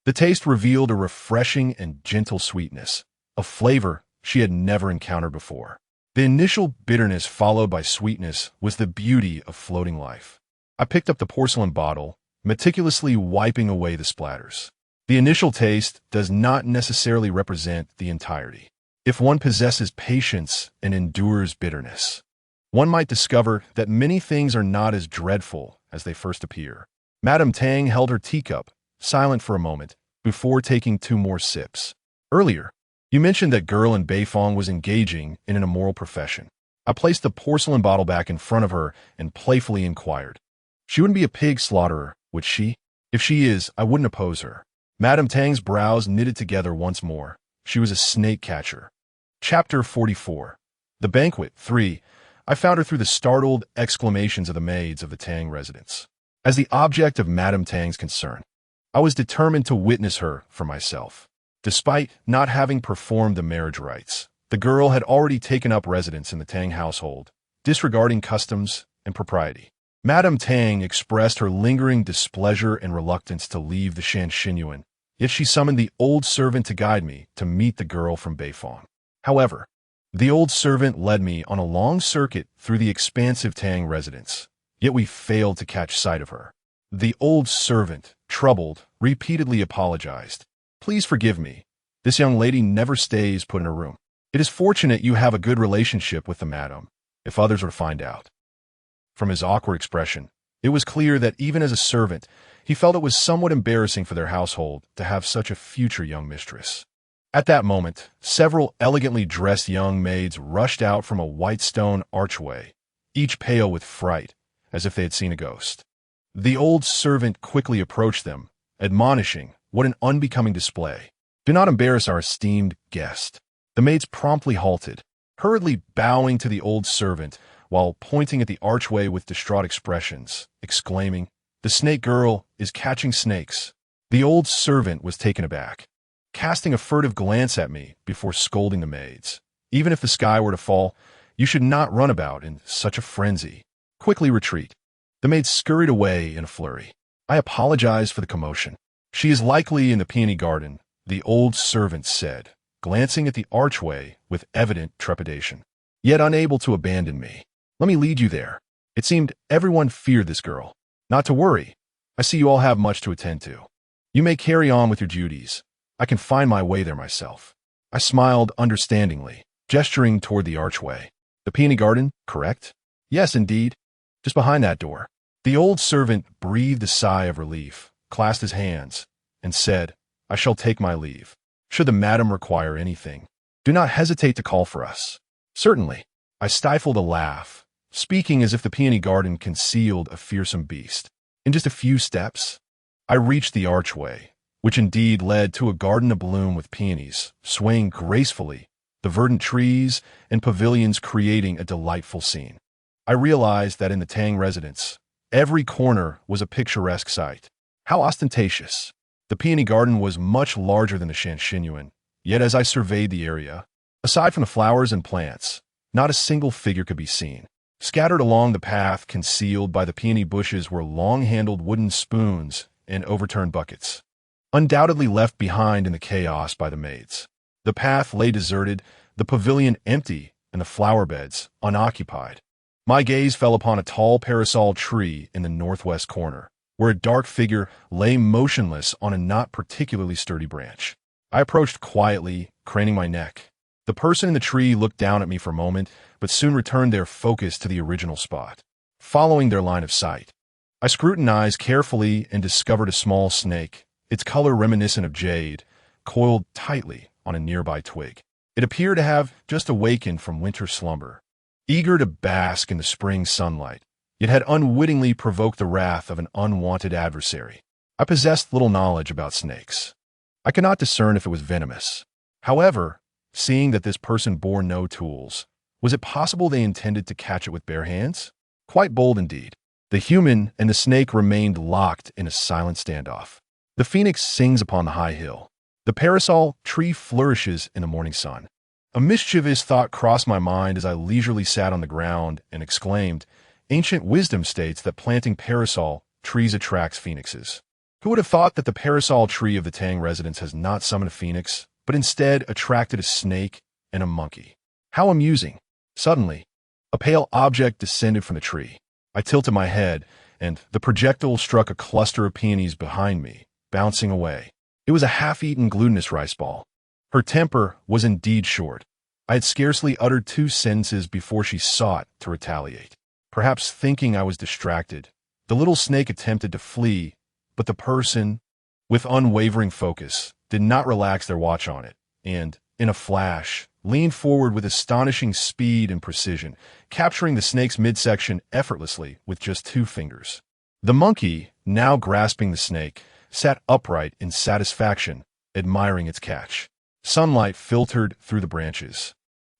Speaker 1: the taste revealed a refreshing and gentle sweetness, a flavor she had never encountered before. The initial bitterness followed by sweetness was the beauty of floating life. I picked up the porcelain bottle, meticulously wiping away the splatters. The initial taste does not necessarily represent the entirety. If one possesses patience and endures bitterness, one might discover that many things are not as dreadful as they first appear. Madame Tang held her teacup, silent for a moment, before taking 2 more sips. "Earlier, you mentioned that girl in Beifong was engaging in an immoral profession." I placed the porcelain bottle back in front of her and playfully inquired, "She wouldn't be a pig slaughterer, would she? If she is, I wouldn't oppose her." Madame Tang's brows knitted together once more. She was a snake catcher. Chapter 44. The Banquet 3. I found her through the startled exclamations of the maids of the Tang residence. As the object of Madame Tang's concern, I was determined to witness her for myself. Despite not having performed the marriage rites, the girl had already taken up residence in the Tang household, disregarding customs and propriety. Madame Tang expressed her lingering displeasure and reluctance to leave the Shanshinyuan, yet she summoned the old servant to guide me to meet the girl from Beifong. However, the old servant led me on a long circuit through the expansive Tang residence, yet we failed to catch sight of her. The old servant, troubled, repeatedly apologized. "Please forgive me. This young lady never stays put in her room. It is fortunate you have a good relationship with the madam, if others were to find out." From his awkward expression, it was clear that even as a servant, he felt it was somewhat embarrassing for their household to have such a future young mistress. At that moment, several elegantly dressed young maids rushed out from a white stone archway, each pale with fright, as if they had seen a ghost. The old servant quickly approached them, admonishing, "What an unbecoming display. Do not embarrass our esteemed guest." The maids promptly halted, hurriedly bowing to the old servant while pointing at the archway with distraught expressions, exclaiming, "The snake girl is catching snakes." The old servant was taken aback, casting a furtive glance at me before scolding the maids. "Even if the sky were to fall, you should not run about in such a frenzy. Quickly retreat." The maids scurried away in a flurry. I apologized for the commotion. "She is likely in the peony garden," the old servant said, glancing at the archway with evident trepidation, yet unable to abandon me. "Let me lead you there." It seemed everyone feared this girl. "Not to worry. I see you all have much to attend to. You may carry on with your duties. I can find my way there myself." I smiled understandingly, gesturing toward the archway. "The peony garden, correct?" "Yes, indeed. Just behind that door." The old servant breathed a sigh of relief, clasped his hands, and said, "I shall take my leave. Should the madam require anything, do not hesitate to call for us." "Certainly." I stifled a laugh, speaking as if the peony garden concealed a fearsome beast. In just a few steps, I reached the archway, which indeed led to a garden abloom with peonies, swaying gracefully, the verdant trees and pavilions creating a delightful scene. I realized that in the Tang residence, every corner was a picturesque sight. How ostentatious! The peony garden was much larger than the Shanshinyuan, yet as I surveyed the area, aside from the flowers and plants, not a single figure could be seen. Scattered along the path concealed by the peony bushes were long-handled wooden spoons and overturned buckets, undoubtedly left behind in the chaos by the maids. The path lay deserted, the pavilion empty, and the flower beds unoccupied. My gaze fell upon a tall parasol tree in the northwest corner, where a dark figure lay motionless on a not particularly sturdy branch. I approached quietly, craning my neck. The person in the tree looked down at me for a moment, but soon returned their focus to the original spot, following their line of sight. I scrutinized carefully and discovered a small snake, its color reminiscent of jade, coiled tightly on a nearby twig. It appeared to have just awakened from winter slumber, eager to bask in the spring sunlight, yet had unwittingly provoked the wrath of an unwanted adversary. I possessed little knowledge about snakes. I could not discern if it was venomous. However, seeing that this person bore no tools, was it possible they intended to catch it with bare hands? Quite bold indeed. The human and the snake remained locked in a silent standoff. The phoenix sings upon the high hill. The parasol tree flourishes in the morning sun. A mischievous thought crossed my mind as I leisurely sat on the ground and exclaimed, "Ancient wisdom states that planting parasol trees attracts phoenixes. Who would have thought that the parasol tree of the Tang residence has not summoned a phoenix, but instead attracted a snake and a monkey? How amusing." Suddenly, a pale object descended from the tree. I tilted my head, and the projectile struck a cluster of peonies behind me, bouncing away. It was a half-eaten glutinous rice ball. Her temper was indeed short. I had scarcely uttered 2 sentences before she sought to retaliate. Perhaps thinking I was distracted, the little snake attempted to flee, but the person, with unwavering focus, did not relax their watch on it, and, in a flash, leaned forward with astonishing speed and precision, capturing the snake's midsection effortlessly with just 2 fingers. The monkey, now grasping the snake, sat upright in satisfaction, admiring its catch. Sunlight filtered through the branches,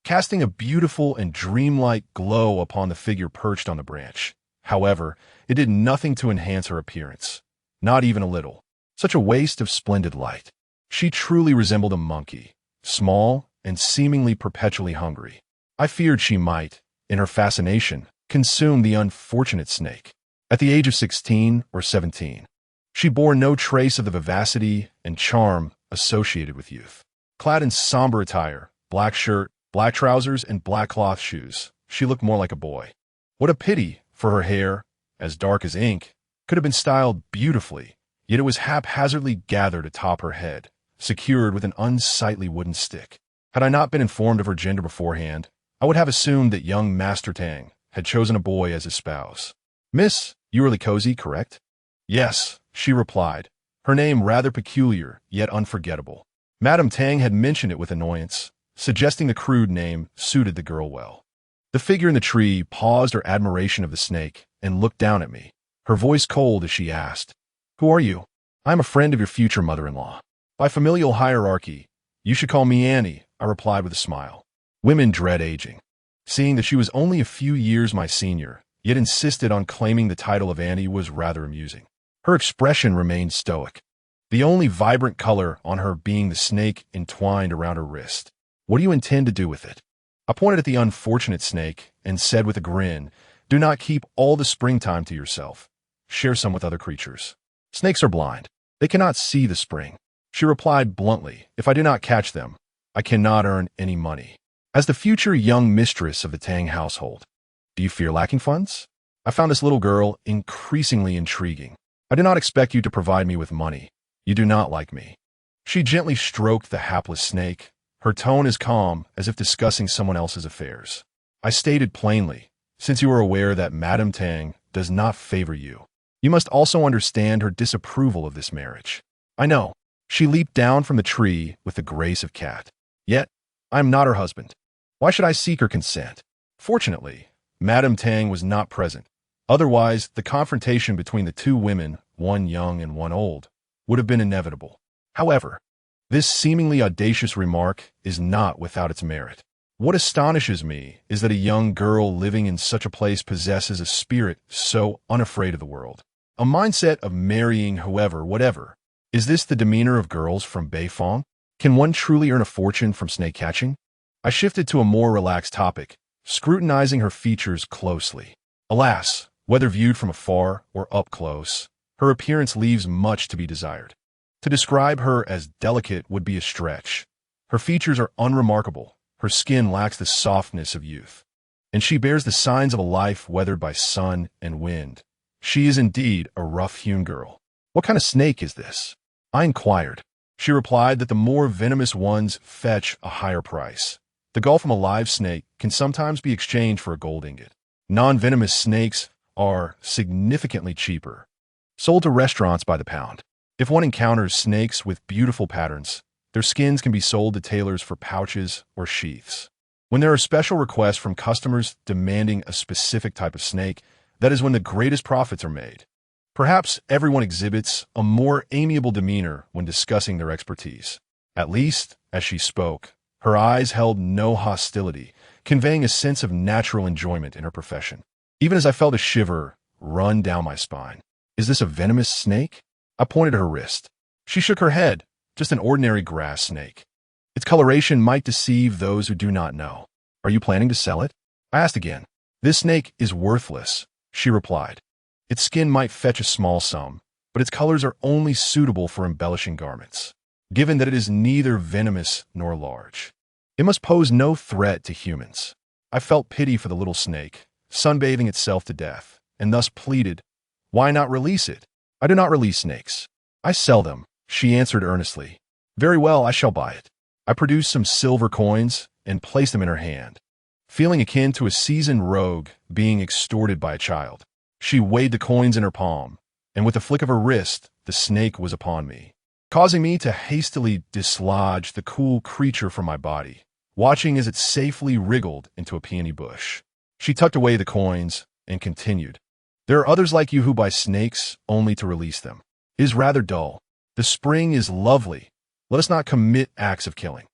Speaker 1: casting a beautiful and dreamlike glow upon the figure perched on the branch. However, it did nothing to enhance her appearance, not even a little. Such a waste of splendid light. She truly resembled a monkey, small and seemingly perpetually hungry. I feared she might, in her fascination, consume the unfortunate snake. At the age of 16 or 17, she bore no trace of the vivacity and charm associated with youth. Clad in somber attire, black shirt, black trousers, and black cloth shoes, she looked more like a boy. What a pity, for her hair, as dark as ink, could have been styled beautifully, yet it was haphazardly gathered atop her head, secured with an unsightly wooden stick. Had I not been informed of her gender beforehand, I would have assumed that young Master Tang had chosen a boy as his spouse. "Miss, you are Cozy, correct?" "Yes," she replied, her name rather peculiar, yet unforgettable. Madame Tang had mentioned it with annoyance, suggesting the crude name suited the girl well. The figure in the tree paused her admiration of the snake and looked down at me, her voice cold as she asked, "Who are you?" I am a friend of your future mother-in-law. By familial hierarchy, you should call me Annie, I replied with a smile. Women dread aging. Seeing that she was only a few years my senior, yet insisted on claiming the title of Annie was rather amusing. Her expression remained stoic, the only vibrant color on her being the snake entwined around her wrist. What do you intend to do with it? I pointed at the unfortunate snake and said with a grin, do not keep all the springtime to yourself. Share some with other creatures. Snakes are blind. They cannot see the spring. She replied bluntly, if I do not catch them, I cannot earn any money. As the future young mistress of the Tang household, do you fear lacking funds? I found this little girl increasingly intriguing. I do not expect you to provide me with money. You do not like me. She gently stroked the hapless snake, her tone as calm as if discussing someone else's affairs. I stated plainly, since you are aware that Madame Tang does not favor you, you must also understand her disapproval of this marriage. I know. She leaped down from the tree with the grace of cat. Yet, I am not her husband. Why should I seek her consent? Fortunately, Madame Tang was not present. Otherwise, the confrontation between the two women, one young and one old, would have been inevitable. However, this seemingly audacious remark is not without its merit. What astonishes me is that a young girl living in such a place possesses a spirit so unafraid of the world. A mindset of marrying whoever, whatever. Is this the demeanor of girls from Beifong? Can one truly earn a fortune from snake catching? I shifted to a more relaxed topic, scrutinizing her features closely. Alas, whether viewed from afar or up close, her appearance leaves much to be desired. To describe her as delicate would be a stretch. Her features are unremarkable. Her skin lacks the softness of youth, and she bears the signs of a life weathered by sun and wind. She is indeed a rough-hewn girl. What kind of snake is this? I inquired. She replied that the more venomous ones fetch a higher price. The gall from a live snake can sometimes be exchanged for a gold ingot. Non-venomous snakes are significantly cheaper, sold to restaurants by the pound. If one encounters snakes with beautiful patterns, their skins can be sold to tailors for pouches or sheaths. When there are special requests from customers demanding a specific type of snake, that is when the greatest profits are made. Perhaps everyone exhibits a more amiable demeanor when discussing their expertise. At least, as she spoke, her eyes held no hostility, conveying a sense of natural enjoyment in her profession. Even as I felt a shiver run down my spine. Is this a venomous snake? I pointed at her wrist. She shook her head. Just an ordinary grass snake. Its coloration might deceive those who do not know. Are you planning to sell it? I asked again. This snake is worthless, she replied. Its skin might fetch a small sum, but its colors are only suitable for embellishing garments. Given that it is neither venomous nor large, it must pose no threat to humans. I felt pity for the little snake, sunbathing itself to death, and thus pleaded, why not release it? I do not release snakes. I sell them, she answered earnestly. Very well, I shall buy it. I produced some silver coins and placed them in her hand, feeling akin to a seasoned rogue being extorted by a child. She weighed the coins in her palm, and with a flick of her wrist, the snake was upon me, causing me to hastily dislodge the cool creature from my body, watching as it safely wriggled into a peony bush. She tucked away the coins and continued. There are others like you who buy snakes only to release them. It is rather dull. The spring is lovely. Let us not commit acts of killing.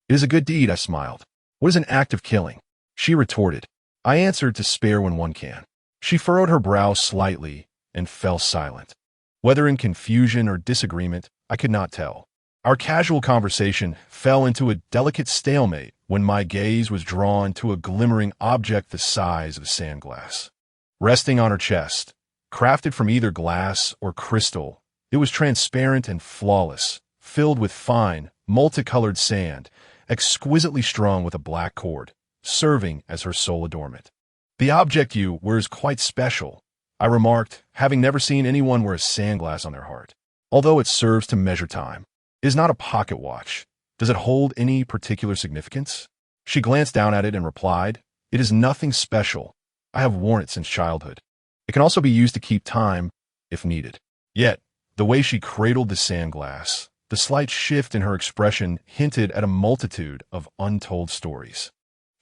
Speaker 1: It is a good deed, I smiled. What is an act of killing? She retorted. I answered to spare when one can. She furrowed her brow slightly and fell silent. Whether in confusion or disagreement, I could not tell. Our casual conversation fell into a delicate stalemate when my gaze was drawn to a glimmering object the size of a sandglass. Resting on her chest, crafted from either glass or crystal, it was transparent and flawless, filled with fine, multicolored sand, exquisitely strung with a black cord, serving as her sole adornment. The object you wear is quite special, I remarked, having never seen anyone wear a sandglass on their heart. Although it serves to measure time, it is not a pocket watch. Does it hold any particular significance? She glanced down at it and replied, it is nothing special. I have worn it since childhood. It can also be used to keep time, if needed. Yet, the way she cradled the sandglass, the slight shift in her expression hinted at a multitude of untold stories.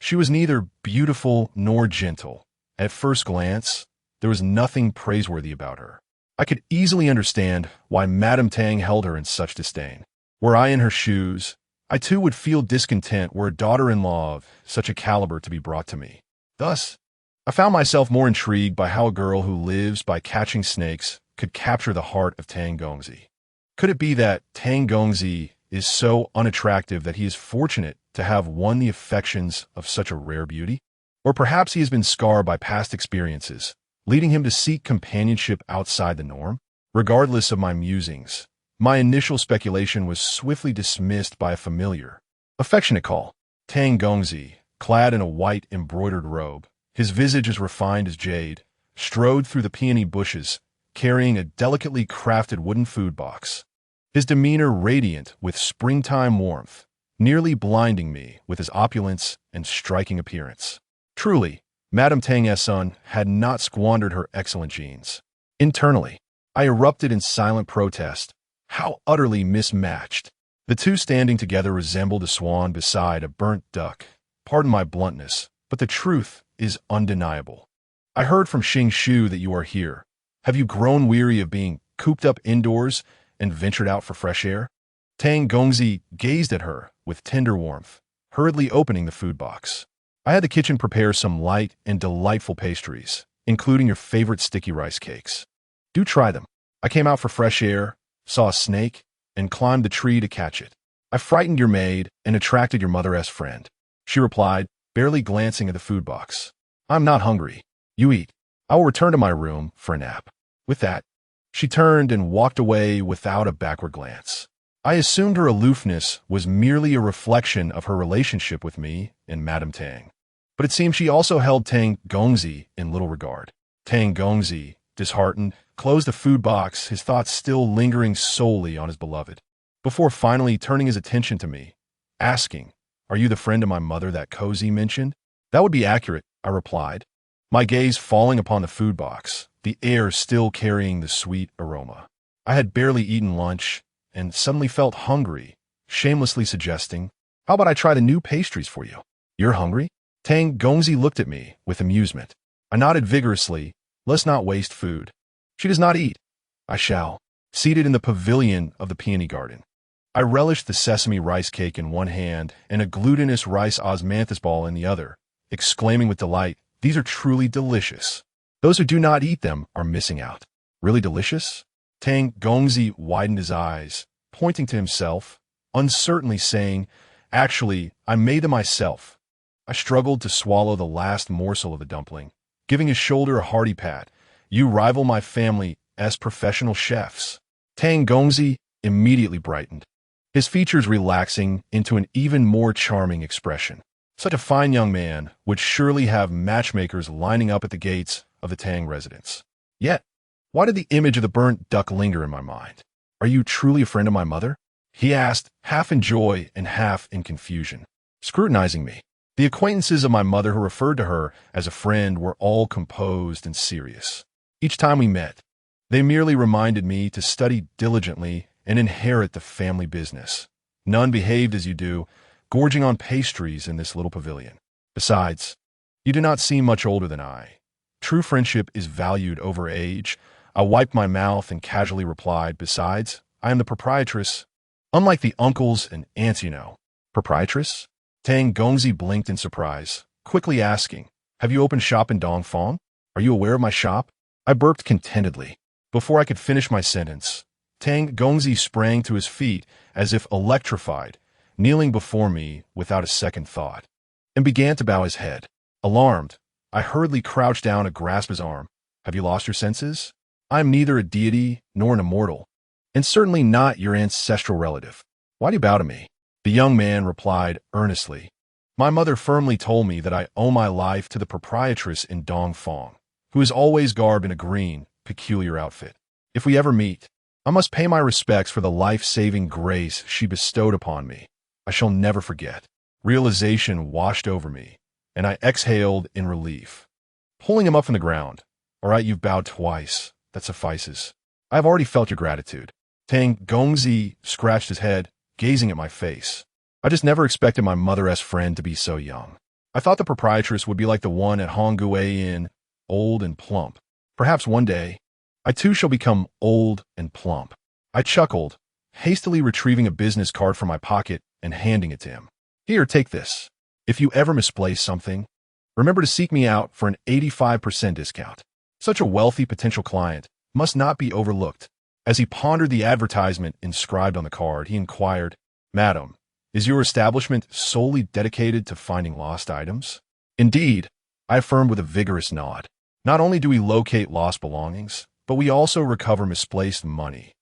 Speaker 1: She was neither beautiful nor gentle. At first glance, there was nothing praiseworthy about her. I could easily understand why Madame Tang held her in such disdain. Were I in her shoes, I too would feel discontent were a daughter-in-law of such a caliber to be brought to me. Thus, I found myself more intrigued by how a girl who lives by catching snakes could capture the heart of Tang Gongzi. Could it be that Tang Gongzi is so unattractive that he is fortunate to have won the affections of such a rare beauty? Or perhaps he has been scarred by past experiences, leading him to seek companionship outside the norm? Regardless of my musings, my initial speculation was swiftly dismissed by a familiar, affectionate call. Tang Gongzi, clad in a white embroidered robe, his visage as refined as jade, strode through the peony bushes, carrying a delicately crafted wooden food box. His demeanor radiant with springtime warmth, nearly blinding me with his opulence and striking appearance. Truly, Madame Tang's son had not squandered her excellent genes. Internally, I erupted in silent protest. How utterly mismatched. The two standing together resembled a swan beside a burnt duck. Pardon my bluntness, but the truth is undeniable. I heard from Xing Shu that you are here. Have you grown weary of being cooped up indoors and ventured out for fresh air? Tang Gongzi gazed at her with tender warmth, hurriedly opening the food box. I had the kitchen prepare some light and delightful pastries, including your favorite sticky rice cakes. Do try them. I came out for fresh air, saw a snake, and climbed the tree to catch it. I frightened your maid and attracted your mother-s friend. She replied, barely glancing at the food box. I'm not hungry. You eat. I will return to my room for a nap. With that, she turned and walked away without a backward glance. I assumed her aloofness was merely a reflection of her relationship with me and Madame Tang. But it seemed she also held Tang Gongzi in little regard. Tang Gongzi, disheartened, closed the food box, his thoughts still lingering solely on his beloved, before finally turning his attention to me, asking, Are you the friend of my mother that Cozy mentioned? That would be accurate, I replied, my gaze falling upon the food box, the air still carrying the sweet aroma. I had barely eaten lunch and suddenly felt hungry, shamelessly suggesting, How about I try the new pastries for you? You're hungry? Tang Gongzi looked at me with amusement. I nodded vigorously, let's not waste food. She does not eat. I shall. Seated in the pavilion of the peony garden, I relished the sesame rice cake in one hand and a glutinous rice osmanthus ball in the other, exclaiming with delight, These are truly delicious. Those who do not eat them are missing out. Really delicious? Tang Gongzi widened his eyes, pointing to himself, uncertainly saying, Actually, I made them myself. I struggled to swallow the last morsel of the dumpling, giving his shoulder a hearty pat. You rival my family as professional chefs. Tang Gongzi immediately brightened, his features relaxing into an even more charming expression. Such a fine young man would surely have matchmakers lining up at the gates of the Tang residence. Yet, why did the image of the burnt duck linger in my mind? Are you truly a friend of my mother? He asked, half in joy and half in confusion, scrutinizing me. The acquaintances of my mother who referred to her as a friend were all composed and serious. Each time we met, they merely reminded me to study diligently and inherit the family business. None behaved as you do, gorging on pastries in this little pavilion. Besides, you do not seem much older than I. True friendship is valued over age. I wiped my mouth and casually replied, Besides, I am the proprietress. Unlike the uncles and aunts, you know. Proprietress? Tang Gongzi blinked in surprise, quickly asking, Have you opened shop in Dongfang? Are you aware of my shop? I burped contentedly. Before I could finish my sentence, Tang Gongzi sprang to his feet as if electrified, kneeling before me without a second thought, and began to bow his head. Alarmed, I hurriedly crouched down to grasp his arm. Have you lost your senses? I am neither a deity nor an immortal, and certainly not your ancestral relative. Why do you bow to me? The young man replied earnestly, My mother firmly told me that I owe my life to the proprietress in Dongfang, who is always garbed in a green, peculiar outfit. If we ever meet, I must pay my respects for the life-saving grace she bestowed upon me. I shall never forget. Realization washed over me, and I exhaled in relief. Pulling him up from the ground, All right, you've bowed twice. That suffices. I have already felt your gratitude. Tang Gongzi scratched his head, gazing at my face. I just never expected my mother-s friend to be so young. I thought the proprietress would be like the one at Hongguei Inn, old and plump. Perhaps one day, I too shall become old and plump. I chuckled, hastily retrieving a business card from my pocket and handing it to him. Here, take this. If you ever misplace something, remember to seek me out for an 85% discount. Such a wealthy potential client must not be overlooked. As he pondered the advertisement inscribed on the card, he inquired, Madam, is your establishment solely dedicated to finding lost items? Indeed, I affirmed with a vigorous nod. Not only do we locate lost belongings, but we also recover misplaced money.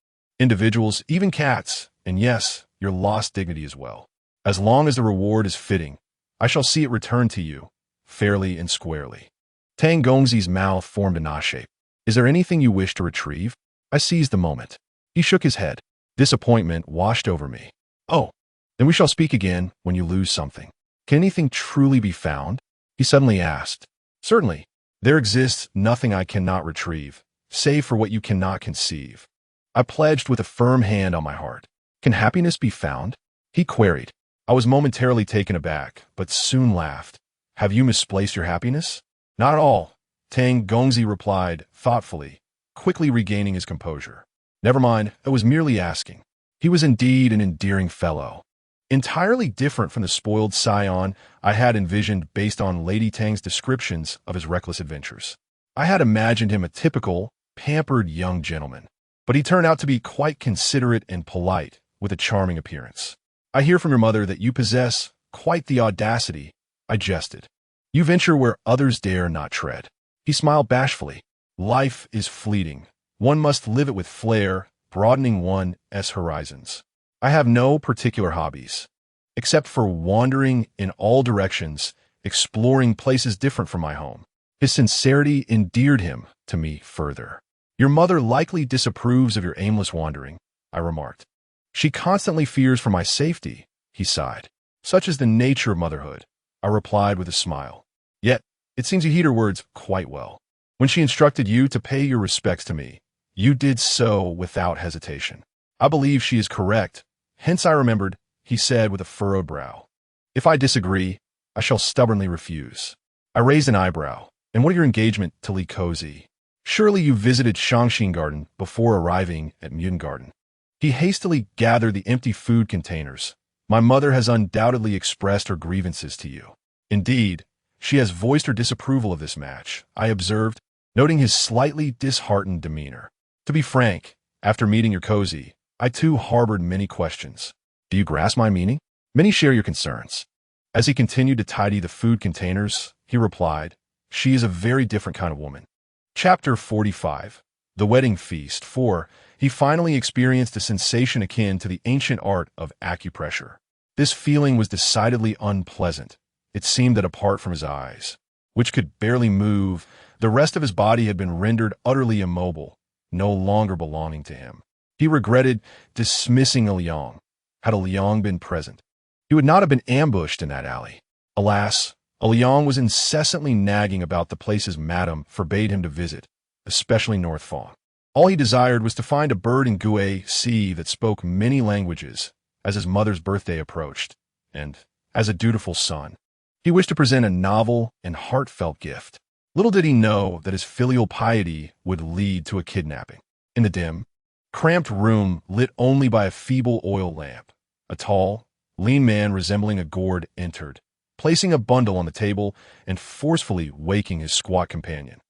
Speaker 1: Individuals, even cats, and yes, your lost dignity as well. As long as the reward is fitting, I shall see it returned to you, fairly and squarely. Tang Gongzi's mouth formed a Na shape. Is there anything you wish to retrieve? I seized the moment. He shook his head. Disappointment washed over me. Oh, then we shall speak again when you lose something. Can anything truly be found? He suddenly asked. Certainly. There exists nothing I cannot retrieve, save for what you cannot conceive. I pledged with a firm hand on my heart. Can happiness be found? He queried. I was momentarily taken aback, but soon laughed. Have you misplaced your happiness? Not at all, Tang Gongzi replied thoughtfully, quickly regaining his composure. Never mind, I was merely asking. He was indeed an endearing fellow. Entirely different from the spoiled scion I had envisioned based on Lady Tang's descriptions of his reckless adventures. I had imagined him a typical, pampered young gentleman, but he turned out to be quite considerate and polite, with a charming appearance. I hear from your mother that you possess quite the audacity, I jested. You venture where others dare not tread. He smiled bashfully. Life is fleeting. One must live it with flair, broadening one's horizons. I have no particular hobbies, except for wandering in all directions, exploring places different from my home. His sincerity endeared him to me further. Your mother likely disapproves of your aimless wandering, I remarked. She constantly fears for my safety, he sighed. Such is the nature of motherhood, I replied with a smile. Yet, it seems you heed her words quite well. When she instructed you to pay your respects to me, you did so without hesitation. I believe she is correct. Hence I remembered, he said with a furrowed brow. If I disagree, I shall stubbornly refuse. I raised an eyebrow. And what of your engagement to Li Kozi? Surely you visited Shangxin Garden before arriving at Muden Garden. He hastily gathered the empty food containers. My mother has undoubtedly expressed her grievances to you. Indeed, she has voiced her disapproval of this match, I observed, noting his slightly disheartened demeanor. To be frank, after meeting your Kozi, I too harbored many questions. Do you grasp my meaning? Many share your concerns. As he continued to tidy the food containers, he replied, She is a very different kind of woman. Chapter 45. The Wedding Feast. 4. He finally experienced a sensation akin to the ancient art of acupressure. This feeling was decidedly unpleasant. It seemed that apart from his eyes, which could barely move, the rest of his body had been rendered utterly immobile, no longer belonging to him. He regretted dismissing a Liang. Had a Liang been present, he would not have been ambushed in that alley. Alas, a Liang was incessantly nagging about the places Madame forbade him to visit, especially North Fong. All he desired was to find a bird in Gue Sea that spoke many languages as his mother's birthday approached, and, as a dutiful son, he wished to present a novel and heartfelt gift. Little did he know that his filial piety would lead to a kidnapping. In the dim, cramped room lit only by a feeble oil lamp, a tall, lean man resembling a gourd entered, placing a bundle on the table and forcefully waking his squat companion,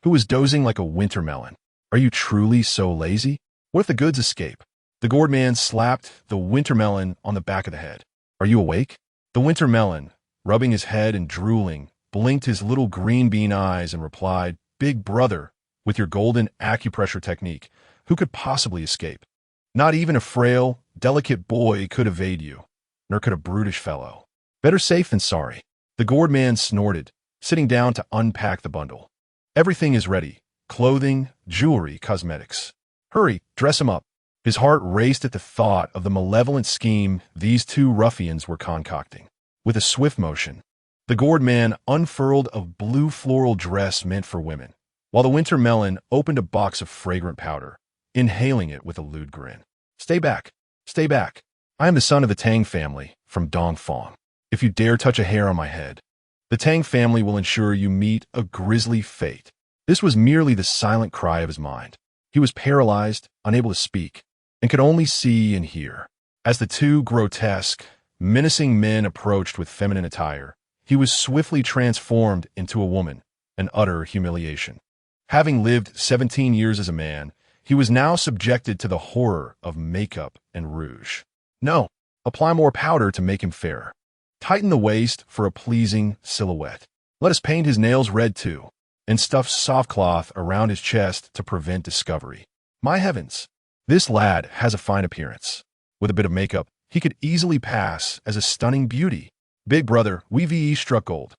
Speaker 1: who was dozing like a winter melon. Are you truly so lazy? What if the goods escape? The gourd man slapped the winter melon on the back of the head. Are you awake? The winter melon, rubbing his head and drooling, blinked his little green bean eyes and replied, Big brother, with your golden acupressure technique, who could possibly escape? Not even a frail, delicate boy could evade you, nor could a brutish fellow. Better safe than sorry. The gourd man snorted, sitting down to unpack the bundle. Everything is ready. Clothing, jewelry, cosmetics. Hurry, dress him up. His heart raced at the thought of the malevolent scheme these two ruffians were concocting. With a swift motion, the gourd man unfurled a blue floral dress meant for women, while the winter melon opened a box of fragrant powder, inhaling it with a lewd grin. Stay back. Stay back. I am the son of the Tang family, from Dongfang. If you dare touch a hair on my head, the Tang family will ensure you meet a grisly fate. This was merely the silent cry of his mind. He was paralyzed, unable to speak, and could only see and hear. As the two grotesque, menacing men approached with feminine attire, he was swiftly transformed into a woman, an utter humiliation. Having lived 17 years as a man, he was now subjected to the horror of makeup and rouge. No, apply more powder to make him fairer. Tighten the waist for a pleasing silhouette. Let us paint his nails red too, and stuff soft cloth around his chest to prevent discovery. My heavens, this lad has a fine appearance. With a bit of makeup, he could easily pass as a stunning beauty. Big brother, we struck gold.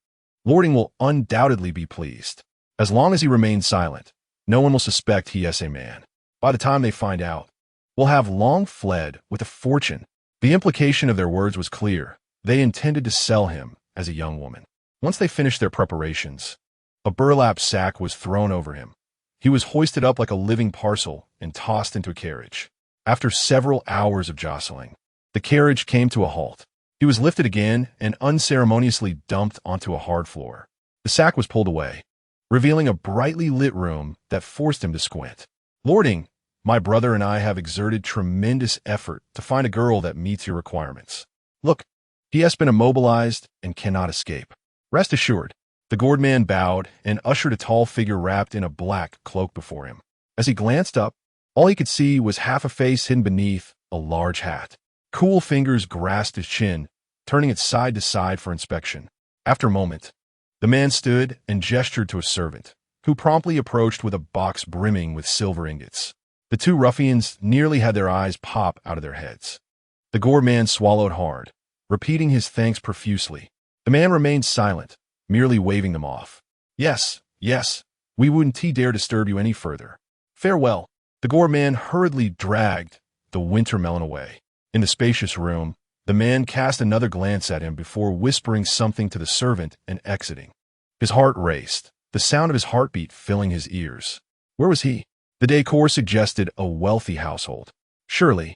Speaker 1: Lording will undoubtedly be pleased. As long as he remains silent, no one will suspect he is a man. By the time they find out, we'll have long fled with a fortune. The implication of their words was clear. They intended to sell him as a young woman. Once they finished their preparations, a burlap sack was thrown over him. He was hoisted up like a living parcel and tossed into a carriage. After several hours of jostling, the carriage came to a halt. He was lifted again and unceremoniously dumped onto a hard floor. The sack was pulled away, revealing a brightly lit room that forced him to squint. Lording, my brother and I have exerted tremendous effort to find a girl that meets your requirements. Look, he has been immobilized and cannot escape. Rest assured. The gourd man bowed and ushered a tall figure wrapped in a black cloak before him. As he glanced up, all he could see was half a face hidden beneath a large hat. Cool fingers grasped his chin, turning it side to side for inspection. After a moment, the man stood and gestured to a servant, who promptly approached with a box brimming with silver ingots. The two ruffians nearly had their eyes pop out of their heads. The gourd man swallowed hard, repeating his thanks profusely. The man remained silent, merely waving them off. Yes, we wouldn't dare disturb you any further. Farewell. The gourd man hurriedly dragged the winter melon away. In the spacious room, the man cast another glance at him before whispering something to the servant and exiting. His heart raced, the sound of his heartbeat filling his ears. Where was he? The decor suggested a wealthy household. Surely,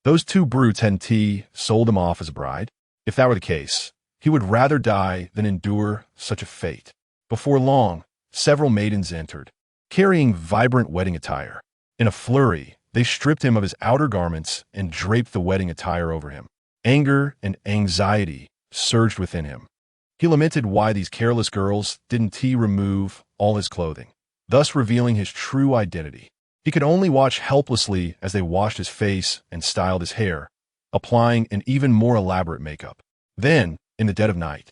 Speaker 1: those two brutes hadn't sold him off as a bride. If that were the case, he would rather die than endure such a fate. Before long, several maidens entered, carrying vibrant wedding attire. In a flurry, they stripped him of his outer garments and draped the wedding attire over him. Anger and anxiety surged within him. He lamented why these careless girls didn't remove all his clothing, thus revealing his true identity. He could only watch helplessly as they washed his face and styled his hair, applying an even more elaborate makeup. Then, in the dead of night,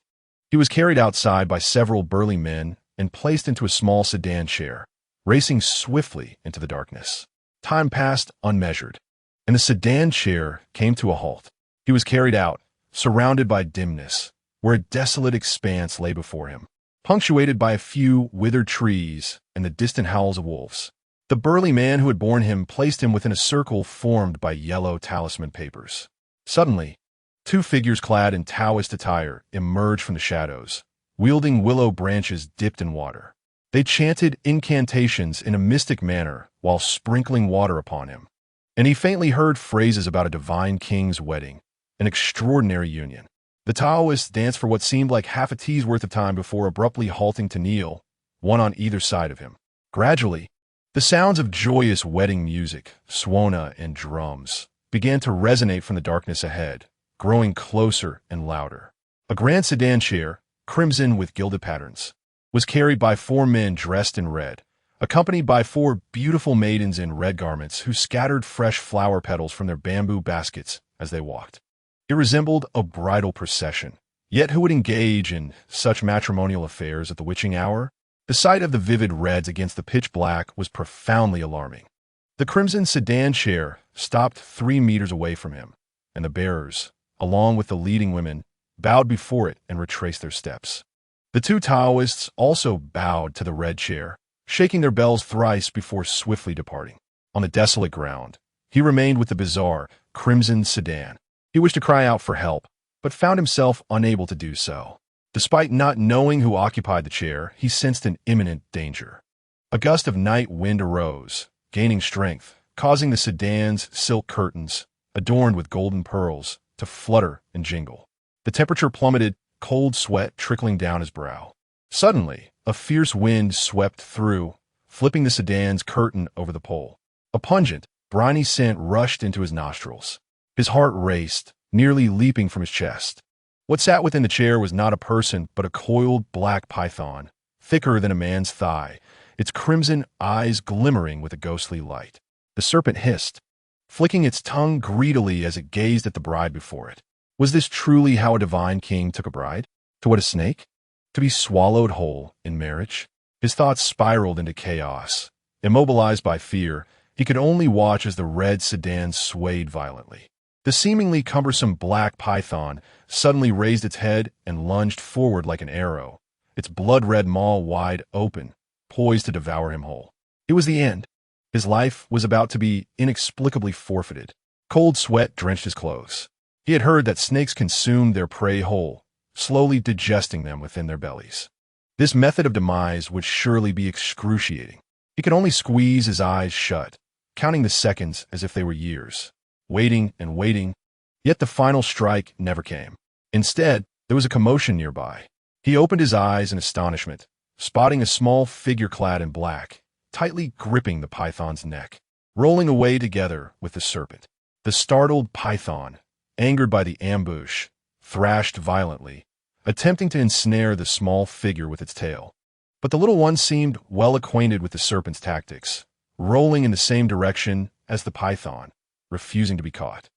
Speaker 1: he was carried outside by several burly men and placed into a small sedan chair, racing swiftly into the darkness. Time passed unmeasured, and the sedan chair came to a halt. He was carried out, surrounded by dimness, where a desolate expanse lay before him, punctuated by a few withered trees and the distant howls of wolves. The burly man who had borne him placed him within a circle formed by yellow talisman papers. Suddenly, two figures clad in Taoist attire emerged from the shadows, wielding willow branches dipped in water. They chanted incantations in a mystic manner while sprinkling water upon him, and he faintly heard phrases about a divine king's wedding, an extraordinary union. The Taoists danced for what seemed like half a tea's worth of time before abruptly halting to kneel, one on either side of him. Gradually, the sounds of joyous wedding music, swana and drums, began to resonate from the darkness ahead, growing closer and louder. A grand sedan chair, crimson with gilded patterns, was carried by four men dressed in red, accompanied by four beautiful maidens in red garments who scattered fresh flower petals from their bamboo baskets as they walked. It resembled a bridal procession. Yet who would engage in such matrimonial affairs at the witching hour? The sight of the vivid reds against the pitch black was profoundly alarming. The crimson sedan chair stopped 3 meters away from him, and the bearers, along with the leading women, bowed before it and retraced their steps. The two Taoists also bowed to the red chair, shaking their bells thrice before swiftly departing. On the desolate ground, he remained with the bizarre, crimson sedan. He wished to cry out for help, but found himself unable to do so. Despite not knowing who occupied the chair, he sensed an imminent danger. A gust of night wind arose, gaining strength, causing the sedan's silk curtains, adorned with golden pearls, to flutter and jingle. The temperature plummeted, cold sweat trickling down his brow. Suddenly, a fierce wind swept through, flipping the sedan's curtain over the pole. A pungent, briny scent rushed into his nostrils. His heart raced, nearly leaping from his chest. What sat within the chair was not a person, but a coiled black python, thicker than a man's thigh, its crimson eyes glimmering with a ghostly light. The serpent hissed, flicking its tongue greedily as it gazed at the bride before it. Was this truly how a divine king took a bride? To what, a snake? To be swallowed whole in marriage? His thoughts spiraled into chaos. Immobilized by fear, he could only watch as the red sedan swayed violently. The seemingly cumbersome black python suddenly raised its head and lunged forward like an arrow, its blood-red maw wide open, poised to devour him whole. It was the end. His life was about to be inexplicably forfeited. Cold sweat drenched his clothes. He had heard that snakes consumed their prey whole, slowly digesting them within their bellies. This method of demise would surely be excruciating. He could only squeeze his eyes shut, counting the seconds as if they were years. Waiting and waiting, yet the final strike never came. Instead, there was a commotion nearby. He opened his eyes in astonishment, spotting a small figure clad in black, tightly gripping the python's neck, rolling away together with the serpent. The startled python, angered by the ambush, thrashed violently, attempting to ensnare the small figure with its tail. But the little one seemed well acquainted with the serpent's tactics, rolling in the same direction as the python, refusing to be caught.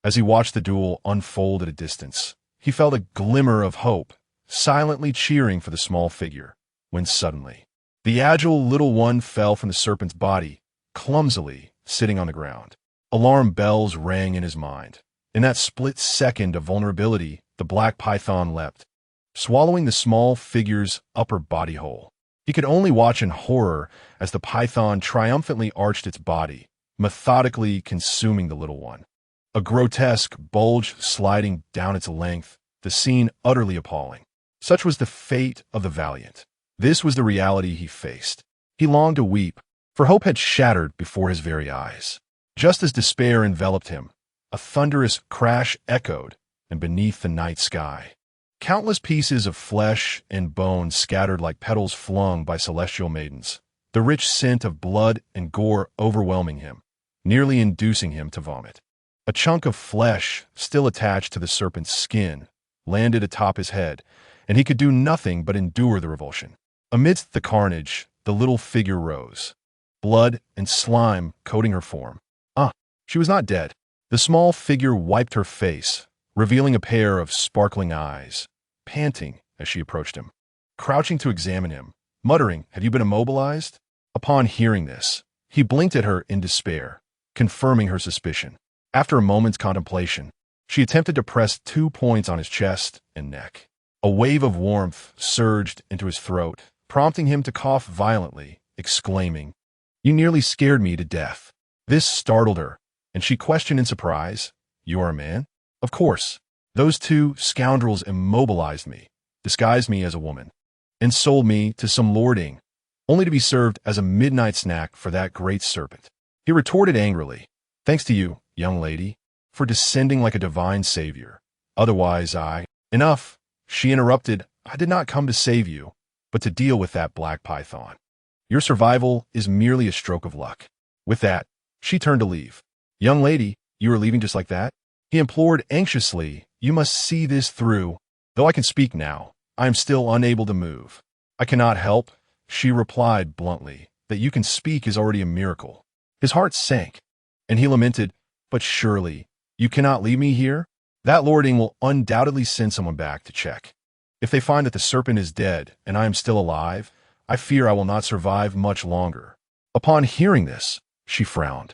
Speaker 1: As he watched the duel unfold at a distance, he felt a glimmer of hope, silently cheering for the small figure, when suddenly, the agile little one fell from the serpent's body, clumsily sitting on the ground. Alarm bells rang in his mind. In that split second of vulnerability, the black python leapt, swallowing the small figure's upper body whole. He could only watch in horror as the python triumphantly arched its body, methodically consuming the little one. A grotesque bulge sliding down its length, the scene utterly appalling. Such was the fate of the valiant. This was the reality he faced. He longed to weep, for hope had shattered before his very eyes. Just as despair enveloped him, a thunderous crash echoed, and beneath the night sky, countless pieces of flesh and bone scattered like petals flung by celestial maidens, the rich scent of blood and gore overwhelming him, nearly inducing him to vomit. A chunk of flesh, still attached to the serpent's skin, landed atop his head, and he could do nothing but endure the revulsion. Amidst the carnage, the little figure rose, blood and slime coating her form. She was not dead. The small figure wiped her face, revealing a pair of sparkling eyes, panting as she approached him, crouching to examine him, muttering, "Have you been immobilized?" Upon hearing this, he blinked at her in despair, confirming her suspicion. After a moment's contemplation, she attempted to press 2 points on his chest and neck. A wave of warmth surged into his throat, prompting him to cough violently, exclaiming, "You nearly scared me to death." This startled her, and she questioned in surprise, "You are a man?" "Of course. Those 2 scoundrels immobilized me, disguised me as a woman, and sold me to some lording, only to be served as a midnight snack for that great serpent." He retorted angrily, "Thanks to you, young lady, for descending like a divine savior. Otherwise Enough," she interrupted. "I did not come to save you, but to deal with that black python. Your survival is merely a stroke of luck." With that, she turned to leave. "Young lady, you are leaving just like that?" He implored anxiously. "You must see this through. Though I can speak now, I am still unable to move." "I cannot help," she replied bluntly. "That you can speak is already a miracle." His heart sank, and he lamented, "But surely, you cannot leave me here? That lording will undoubtedly send someone back to check. If they find that the serpent is dead and I am still alive, I fear I will not survive much longer." Upon hearing this, she frowned,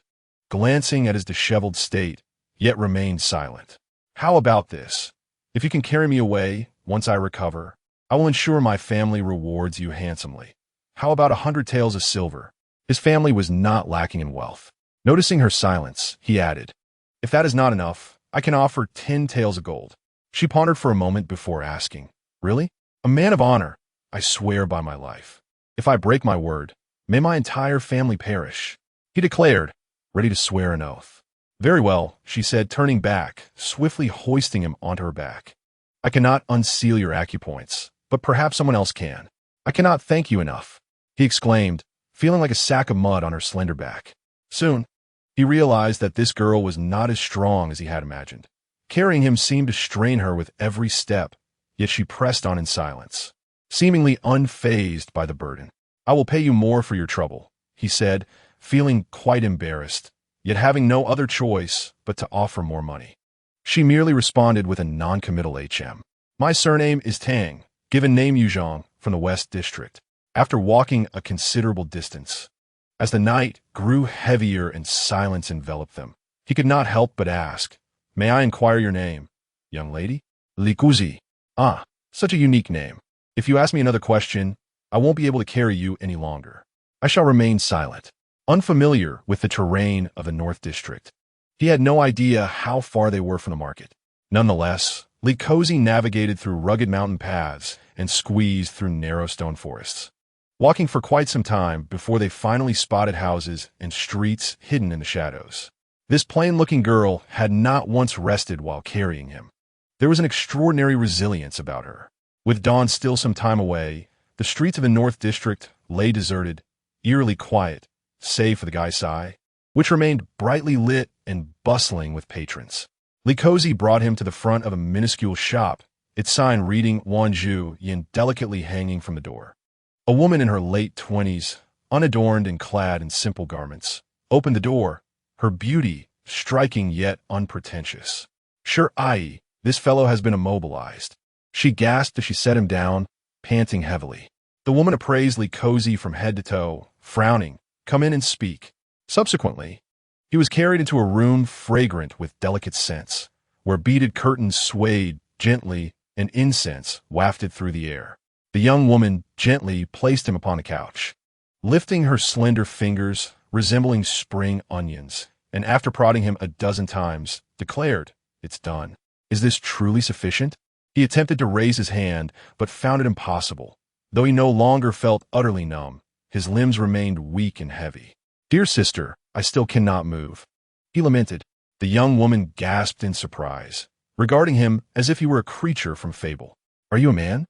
Speaker 1: glancing at his disheveled state, yet remained silent. "How about this? If you can carry me away, once I recover, I will ensure my family rewards you handsomely. How about 100 taels of silver?" His family was not lacking in wealth. Noticing her silence, he added, "If that is not enough, I can offer 10 taels of gold." She pondered for a moment before asking, "Really? A man of honor, I swear by my life. If I break my word, may my entire family perish." He declared, ready to swear an oath. "Very well," she said, turning back, swiftly hoisting him onto her back. "I cannot unseal your acupoints, but perhaps someone else can." "I cannot thank you enough," he exclaimed, feeling like a sack of mud on her slender back. Soon, He realized that this girl was not as strong as he had imagined. Carrying him seemed to strain her with every step, yet she pressed on in silence, seemingly unfazed by the burden. "I will pay you more for your trouble," he said, feeling quite embarrassed, yet having no other choice but to offer more money. She merely responded with a non-committal HM. "My surname is Tang, given name Yuzhong, from the West District." After walking a considerable distance, as the night grew heavier and silence enveloped them, he could not help but ask, "May I inquire your name, young lady?" "Likuzi." "Ah, such a unique name. If you ask me another question, I won't be able to carry you any longer." I shall remain silent. Unfamiliar with the terrain of the North District, he had no idea how far they were from the market. Nonetheless, Likozi navigated through rugged mountain paths and squeezed through narrow stone forests, walking for quite some time before they finally spotted houses and streets hidden in the shadows. This plain-looking girl had not once rested while carrying him. There was an extraordinary resilience about her. With dawn still some time away, the streets of the North District lay deserted, eerily quiet, save for the Gaisai, which remained brightly lit and bustling with patrons. Likozi brought him to the front of a minuscule shop, its sign reading Wanju Yin delicately hanging from the door. A woman in her late 20s, unadorned and clad in simple garments, opened the door, her beauty striking yet unpretentious. "Sure, this fellow has been immobilized," she gasped as she set him down, panting heavily. The woman appraised Likozi from head to toe, frowning. "Come in and speak." Subsequently, he was carried into a room fragrant with delicate scents, where beaded curtains swayed gently and incense wafted through the air. The young woman gently placed him upon a couch, lifting her slender fingers resembling spring onions, and after prodding him a dozen times, declared, "It's done." "Is this truly sufficient?" He attempted to raise his hand, but found it impossible. Though he no longer felt utterly numb, his limbs remained weak and heavy. "Dear sister, I still cannot move," he lamented. The young woman gasped in surprise, regarding him as if he were a creature from fable. "Are you a man?"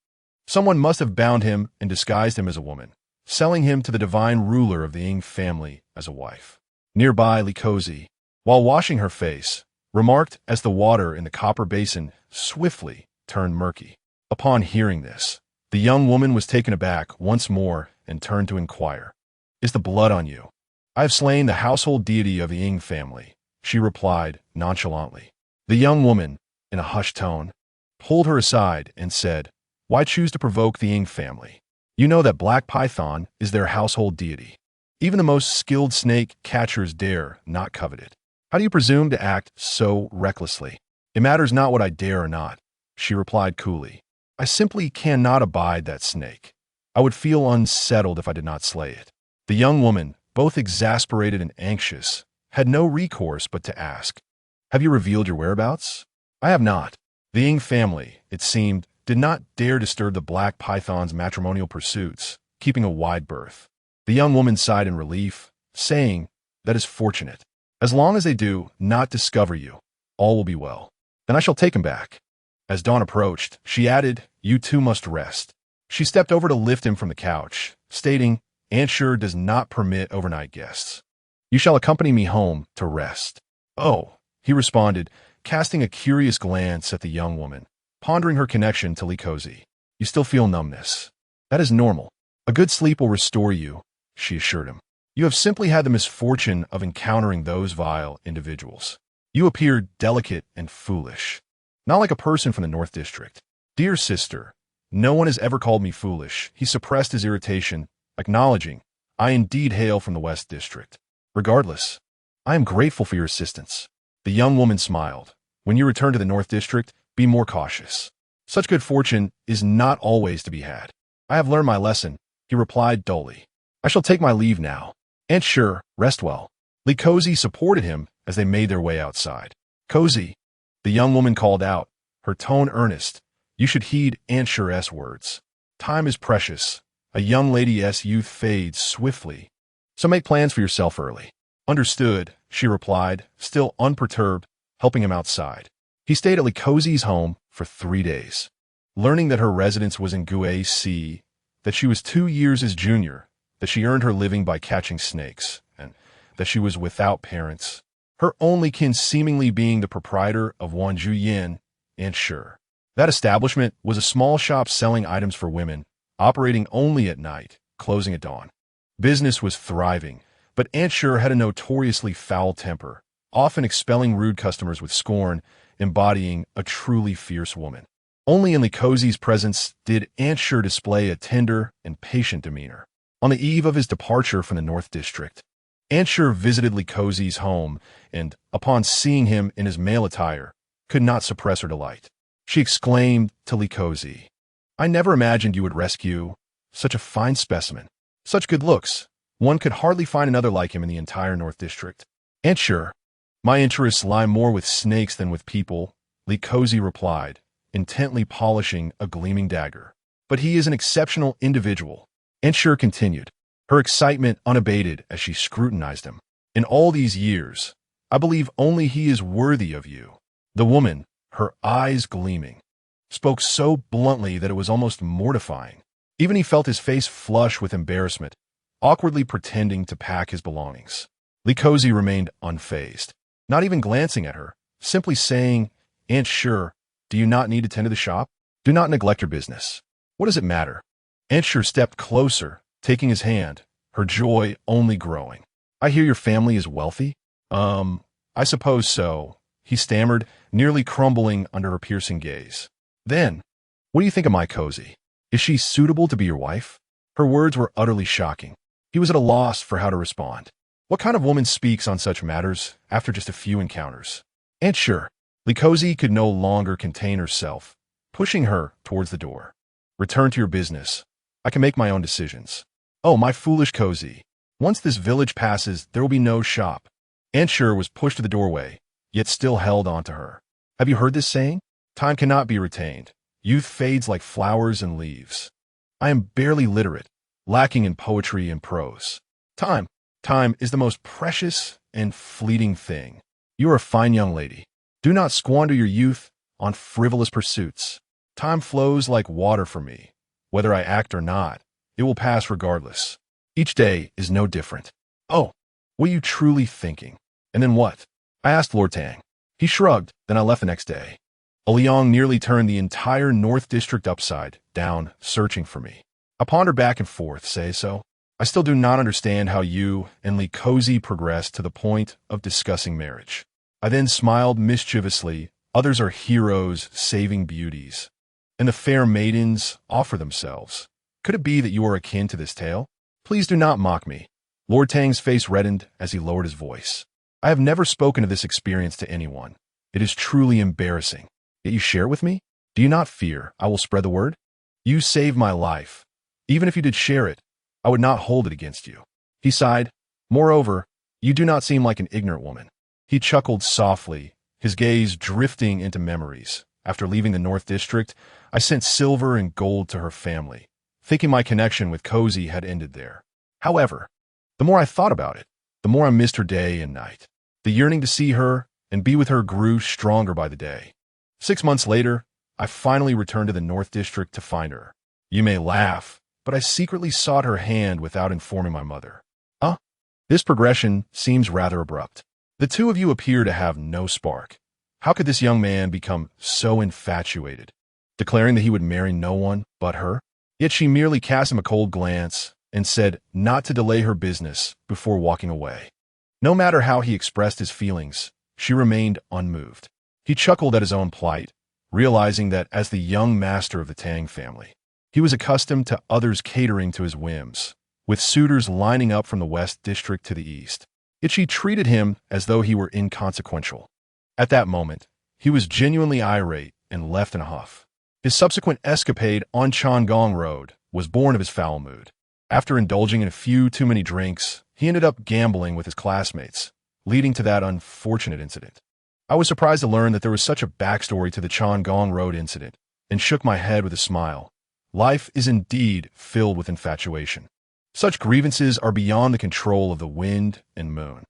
Speaker 1: Someone must have bound him and disguised him as a woman, selling him to the divine ruler of the Ying family as a wife. Nearby, Likozi, while washing her face, remarked as the water in the copper basin swiftly turned murky. Upon hearing this, the young woman was taken aback once more and turned to inquire, "Is the blood on you?" "I have slain the household deity of the Ying family," she replied nonchalantly. The young woman, in a hushed tone, pulled her aside and said, "Why choose to provoke the Ying family? You know that Black Python is their household deity. Even the most skilled snake catchers dare not covet it. How do you presume to act so recklessly?" "It matters not what I dare or not," she replied coolly. "I simply cannot abide that snake. I would feel unsettled if I did not slay it." The young woman, both exasperated and anxious, had no recourse but to ask, "Have you revealed your whereabouts?" "I have not." The Ying family, it seemed, did not dare disturb the Black Python's matrimonial pursuits, keeping a wide berth. The young woman sighed in relief, saying, "That is fortunate. As long as they do not discover you, all will be well. Then I shall take him back." As dawn approached, she added, "You too must rest." She stepped over to lift him from the couch, stating, "Ansure does not permit overnight guests. You shall accompany me home to rest." "Oh," he responded, casting a curious glance at the young woman, pondering her connection to Likozi. "You still feel numbness. That is normal. A good sleep will restore you," she assured him. "You have simply had the misfortune of encountering those vile individuals. You appear delicate and foolish, not like a person from the North District." "Dear sister, no one has ever called me foolish." He suppressed his irritation, acknowledging, "I indeed hail from the West District. Regardless, I am grateful for your assistance." The young woman smiled. "When you return to the North District, be more cautious. Such good fortune is not always to be had." "I have learned my lesson," he replied dully. "I shall take my leave now. And sure, rest well." Likozi supported him as they made their way outside. "Cozy," the young woman called out, her tone earnest. "You should heed Aunt Sure's words. Time is precious. A young lady's youth fades swiftly. So make plans for yourself early." "Understood," she replied, still unperturbed, helping him outside. He stayed at Likozi's home for 3 days. Learning that her residence was in Guay, that she was 2 years his junior, that she earned her living by catching snakes, and that she was without parents, her only kin seemingly being the proprietor of Yin, and sure. That establishment was a small shop selling items for women, operating only at night, closing at dawn. Business was thriving, but Aunt Sure had a notoriously foul temper, often expelling rude customers with scorn, embodying a truly fierce woman. Only in Likozi's presence did Aunt Sure display a tender and patient demeanor. On the eve of his departure from the North District, Aunt Sure visited Likozi's home and, upon seeing him in his male attire, could not suppress her delight. She exclaimed to Likozi, "I never imagined you would rescue such a fine specimen. Such good looks. One could hardly find another like him in the entire North District." "Aunt Sure, my interests lie more with snakes than with people," Likozi replied, intently polishing a gleaming dagger. "But he is an exceptional individual." Aunt Sure continued, her excitement unabated as she scrutinized him. "In all these years, I believe only he is worthy of you." The woman, her eyes gleaming, spoke so bluntly that it was almost mortifying. Even he felt his face flush with embarrassment, awkwardly pretending to pack his belongings. Likozi remained unfazed, not even glancing at her, simply saying, "Aunt Sure, do you not need to tend to the shop? Do not neglect your business. What does it matter?" Aunt Sure stepped closer, taking his hand, her joy only growing. "I hear your family is wealthy?" I suppose so," he stammered, nearly crumbling under her piercing gaze. "Then, what do you think of my Cozy? Is she suitable to be your wife?" Her words were utterly shocking. He was at a loss for how to respond. What kind of woman speaks on such matters after just a few encounters? "Aunt Sure," Likozi could no longer contain herself, pushing her towards the door. "Return to your business. I can make my own decisions." "Oh, my foolish Cozy. Once this village passes, there will be no shop." Aunt Sure was pushed to the doorway, yet still held on to her. "Have you heard this saying? Time cannot be retained. Youth fades like flowers and leaves. I am barely literate, lacking in poetry and prose. Time is the most precious and fleeting thing. You are a fine young lady. Do not squander your youth on frivolous pursuits. Time flows like water for me. Whether I act or not, it will pass regardless. Each day is no different." "Oh, were you truly thinking? And then what?" I asked Lord Tang. He shrugged, then I left the next day. Liang nearly turned the entire North District upside down, searching for me. I pondered back and forth, say so. I still do not understand how you and Likozi progressed to the point of discussing marriage. I then smiled mischievously. Others are heroes saving beauties, and the fair maidens offer themselves. Could it be that you are akin to this tale? Please do not mock me. Lord Tang's face reddened as he lowered his voice. I have never spoken of this experience to anyone. It is truly embarrassing. Yet you share it with me? Do you not fear I will spread the word? You saved my life. Even if you did share it, I would not hold it against you." He sighed. "Moreover, you do not seem like an ignorant woman." He chuckled softly, his gaze drifting into memories. After leaving the North District, I sent silver and gold to her family, thinking my connection with Cozy had ended there. However, the more I thought about it, the more I missed her day and night. The yearning to see her and be with her grew stronger by the day. 6 months later, I finally returned to the North District to find her. You may laugh, but I secretly sought her hand without informing my mother. This progression seems rather abrupt. The two of you appear to have no spark. How could this young man become so infatuated, declaring that he would marry no one but her? Yet she merely cast him a cold glance and said not to delay her business before walking away. No matter how he expressed his feelings, she remained unmoved. He chuckled at his own plight, realizing that as the young master of the Tang family, he was accustomed to others catering to his whims, with suitors lining up from the West District to the East. Yet she treated him as though he were inconsequential. At that moment, he was genuinely irate and left in a huff. His subsequent escapade on Changong Road was born of his foul mood. After indulging in a few too many drinks, he ended up gambling with his classmates, leading to that unfortunate incident. I was surprised to learn that there was such a backstory to the Changong Road incident, and shook my head with a smile. Life is indeed filled with infatuation. Such grievances are beyond the control of the wind and moon.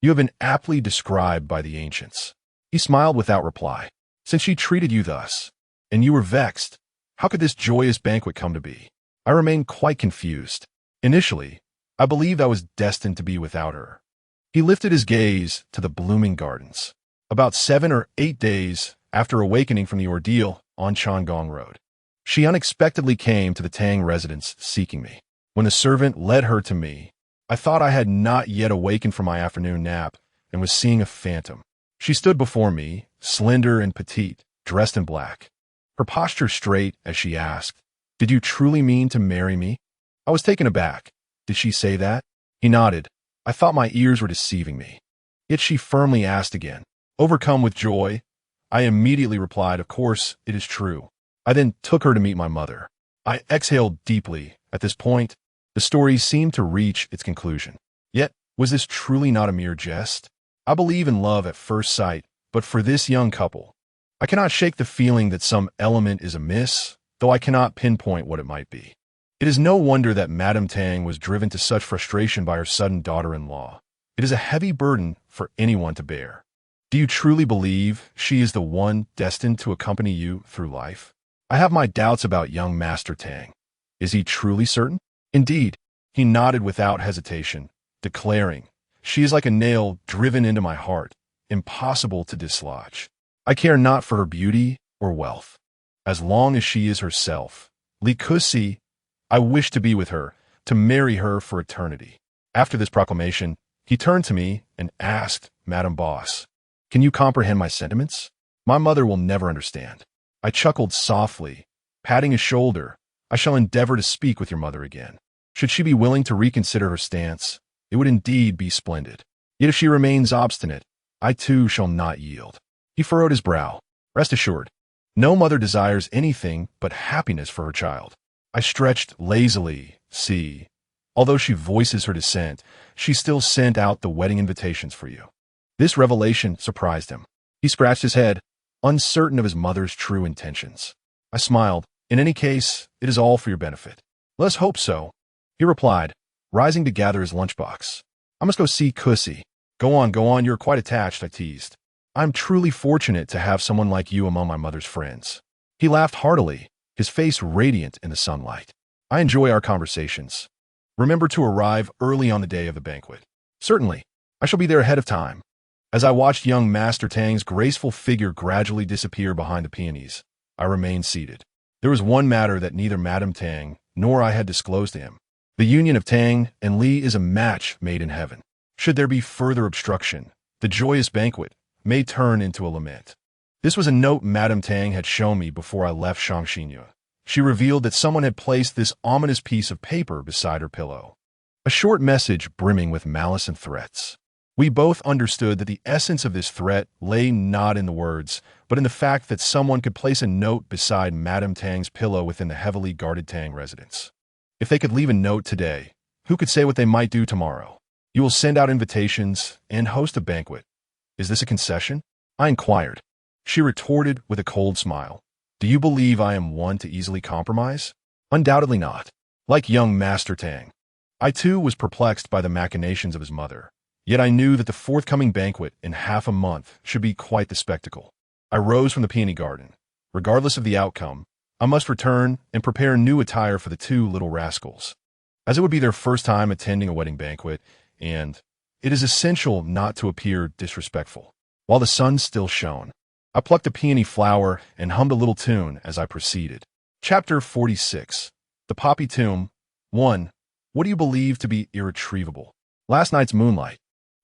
Speaker 1: You have been aptly described by the ancients. He smiled without reply. Since she treated you thus, and you were vexed, how could this joyous banquet come to be? I remained quite confused. Initially, I believed I was destined to be without her. He lifted his gaze to the blooming gardens. About 7 or 8 days after awakening from the ordeal on Changong Road, she unexpectedly came to the Tang residence seeking me. When the servant led her to me, I thought I had not yet awakened from my afternoon nap and was seeing a phantom. She stood before me, slender and petite, dressed in black, her posture straight as she asked, "Did you truly mean to marry me?" I was taken aback. Did she say that? He nodded. I thought my ears were deceiving me. Yet she firmly asked again. Overcome with joy, I immediately replied, "Of course, it is true." I then took her to meet my mother. I exhaled deeply. At this point, the story seemed to reach its conclusion. Yet, was this truly not a mere jest? I believe in love at first sight, but for this young couple, I cannot shake the feeling that some element is amiss, though I cannot pinpoint what it might be. It is no wonder that Madame Tang was driven to such frustration by her sudden daughter-in-law. It is a heavy burden for anyone to bear. Do you truly believe she is the one destined to accompany you through life? I have my doubts about young Master Tang. Is he truly certain? Indeed, he nodded without hesitation, declaring, "She is like a nail driven into my heart, impossible to dislodge. I care not for her beauty or wealth. As long as she is herself, Li Kusi, I wish to be with her, to marry her for eternity." After this proclamation, he turned to me and asked, "Madam Boss, can you comprehend my sentiments? My mother will never understand." I chuckled softly, patting his shoulder. "I shall endeavor to speak with your mother again. Should she be willing to reconsider her stance, it would indeed be splendid. Yet if she remains obstinate, I too shall not yield." He furrowed his brow. "Rest assured, no mother desires anything but happiness for her child." I stretched lazily. "See, although she voices her dissent, she still sent out the wedding invitations for you." This revelation surprised him. He scratched his head, uncertain of his mother's true intentions. I smiled. "In any case, it is all for your benefit." "Let us hope so," he replied, rising to gather his lunchbox. "I must go see Kusi." Go on, you're quite attached," I teased. "I'm truly fortunate to have someone like you among my mother's friends." He laughed heartily, his face radiant in the sunlight. "I enjoy our conversations. Remember to arrive early on the day of the banquet." "Certainly. I shall be there ahead of time." As I watched young Master Tang's graceful figure gradually disappear behind the peonies, I remained seated. There was one matter that neither Madame Tang nor I had disclosed to him. The union of Tang and Li is a match made in heaven. Should there be further obstruction, the joyous banquet may turn into a lament. This was a note Madame Tang had shown me before I left Shangxinyu. She revealed that someone had placed this ominous piece of paper beside her pillow. A short message brimming with malice and threats. We both understood that the essence of this threat lay not in the words, but in the fact that someone could place a note beside Madame Tang's pillow within the heavily guarded Tang residence. If they could leave a note today, who could say what they might do tomorrow? "You will send out invitations and host a banquet. Is this a concession?" I inquired. She retorted with a cold smile. "Do you believe I am one to easily compromise?" "Undoubtedly not." Like young Master Tang, I too was perplexed by the machinations of his mother. Yet I knew that the forthcoming banquet in half a month should be quite the spectacle. I rose from the peony garden. Regardless of the outcome, I must return and prepare new attire for the two little rascals, as it would be their first time attending a wedding banquet, and it is essential not to appear disrespectful. While the sun still shone, I plucked a peony flower and hummed a little tune as I proceeded. Chapter 46. The Poppy Tomb. 1. What do you believe to be irretrievable? Last night's moonlight.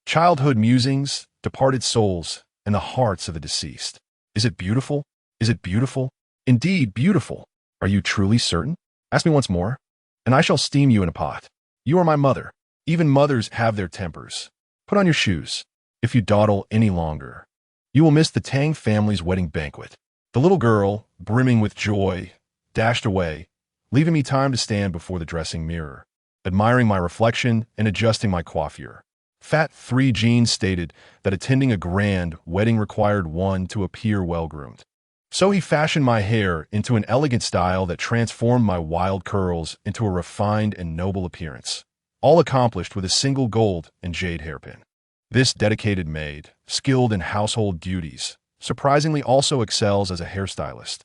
Speaker 1: Childhood musings, departed souls, and the hearts of the deceased. Is it beautiful? Is it beautiful? Indeed, beautiful. Are you truly certain? Ask me once more, and I shall steam you in a pot. You are my mother. Even mothers have their tempers. Put on your shoes. If you dawdle any longer, you will miss the Tang family's wedding banquet. The little girl, brimming with joy, dashed away, leaving me time to stand before the dressing mirror, admiring my reflection and adjusting my coiffure. Fat 3 Jeans stated that attending a grand wedding required one to appear well-groomed. So he fashioned my hair into an elegant style that transformed my wild curls into a refined and noble appearance, all accomplished with a single gold and jade hairpin. This dedicated maid, skilled in household duties, surprisingly also excels as a hairstylist.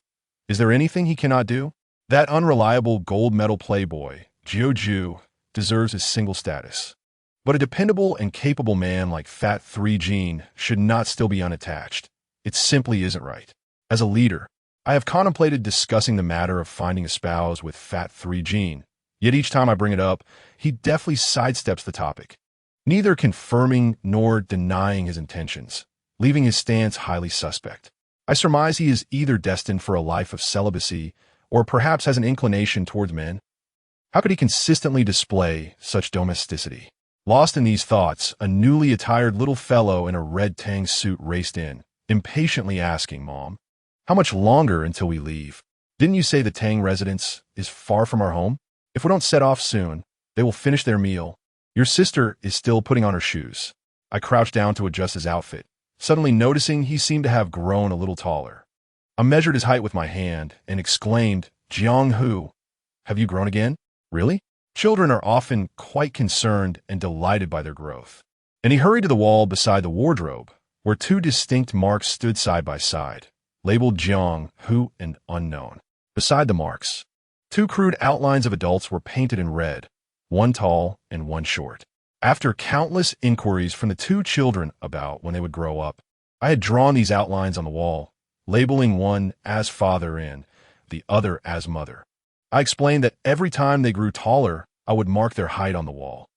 Speaker 1: Is there anything he cannot do? That unreliable gold medal playboy, Jiu, deserves his single status. But a dependable and capable man like Fat 3 Gene should not still be unattached. It simply isn't right. As a leader, I have contemplated discussing the matter of finding a spouse with Fat 3 Gene, yet each time I bring it up, he deftly sidesteps the topic, neither confirming nor denying his intentions, leaving his stance highly suspect. I surmise he is either destined for a life of celibacy or perhaps has an inclination towards men. How could he consistently display such domesticity? Lost in these thoughts, a newly attired little fellow in a red tang suit raced in, impatiently asking, "Mom, how much longer until we leave? Didn't you say the Tang residence is far from our home? If we don't set off soon, they will finish their meal. Your sister is still putting on her shoes." I crouched down to adjust his outfit, suddenly noticing he seemed to have grown a little taller. I measured his height with my hand and exclaimed, "Jiang-hu, have you grown again? Really?" Children are often quite concerned and delighted by their growth. And he hurried to the wall beside the wardrobe, where two distinct marks stood side by side, labeled Jiang-hu and unknown. Beside the marks, two crude outlines of adults were painted in red, one tall and one short. After countless inquiries from the two children about when they would grow up, I had drawn these outlines on the wall, labeling one as father and the other as mother. I explained that every time they grew taller, I would mark their height on the wall.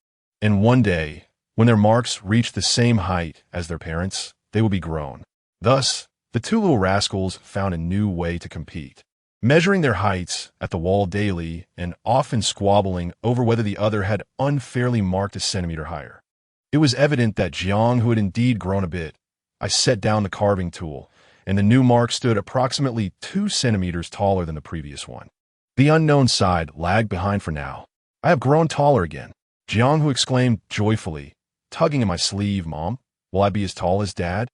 Speaker 1: And one day, when their marks reached the same height as their parents, they would be grown. Thus, the two little rascals found a new way to compete, measuring their heights at the wall daily and often squabbling over whether the other had unfairly marked a centimeter higher. It was evident that Jiang, who had indeed grown a bit, I set down the carving tool, and the new mark stood approximately 2 centimeters taller than the previous one. The unknown side lagged behind for now. "I have grown taller again," Jiang-hu exclaimed joyfully, tugging at my sleeve. "Mom, will I be as tall as Dad?"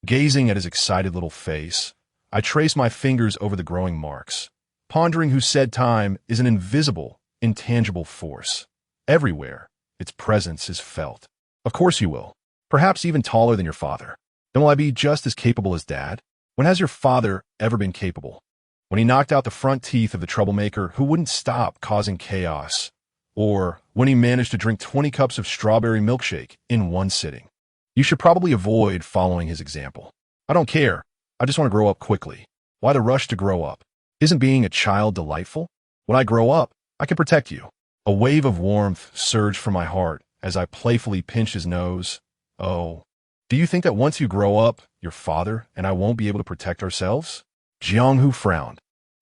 Speaker 1: Gazing at his excited little face, I traced my fingers over the growing marks, pondering who said time is an invisible, intangible force. Everywhere, its presence is felt. "Of course you will. Perhaps even taller than your father. Then will I be just as capable as Dad? When has your father ever been capable? When he knocked out the front teeth of the troublemaker who wouldn't stop causing chaos, or when he managed to drink 20 cups of strawberry milkshake in one sitting. You should probably avoid following his example. I don't care. I just want to grow up quickly. Why the rush to grow up? Isn't being a child delightful? When I grow up, I can protect you." A wave of warmth surged from my heart as I playfully pinched his nose. "Oh, do you think that once you grow up, your father and I won't be able to protect ourselves?" Jiang-hu frowned,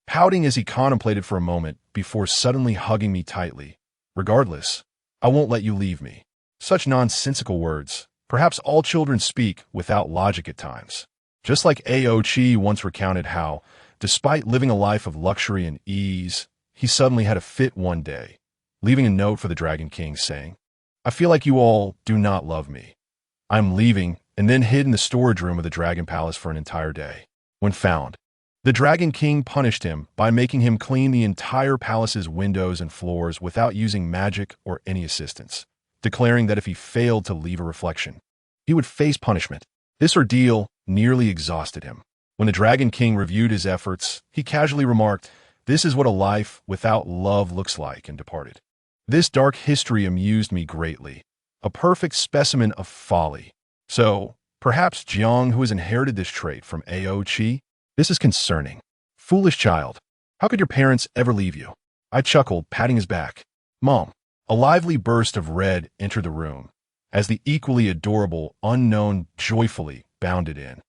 Speaker 1: pouting as he contemplated for a moment before suddenly hugging me tightly. "Regardless, I won't let you leave me." Such nonsensical words. Perhaps all children speak without logic at times. Just like Aochi once recounted how, despite living a life of luxury and ease, he suddenly had a fit one day, leaving a note for the Dragon King saying, "I feel like you all do not love me. I'm leaving," and then hid in the storage room of the Dragon Palace for an entire day. When found, the Dragon King punished him by making him clean the entire palace's windows and floors without using magic or any assistance, declaring that if he failed to leave a reflection, he would face punishment. This ordeal nearly exhausted him. When the Dragon King reviewed his efforts, he casually remarked, "This is what a life without love looks like," and departed. This dark history amused me greatly, a perfect specimen of folly. So, perhaps Jiang, who has inherited this trait from Aochi, this is concerning. "Foolish child, how could your parents ever leave you?" I chuckled, patting his back. "Mom." A lively burst of red entered the room, as the equally adorable unknown joyfully bounded in,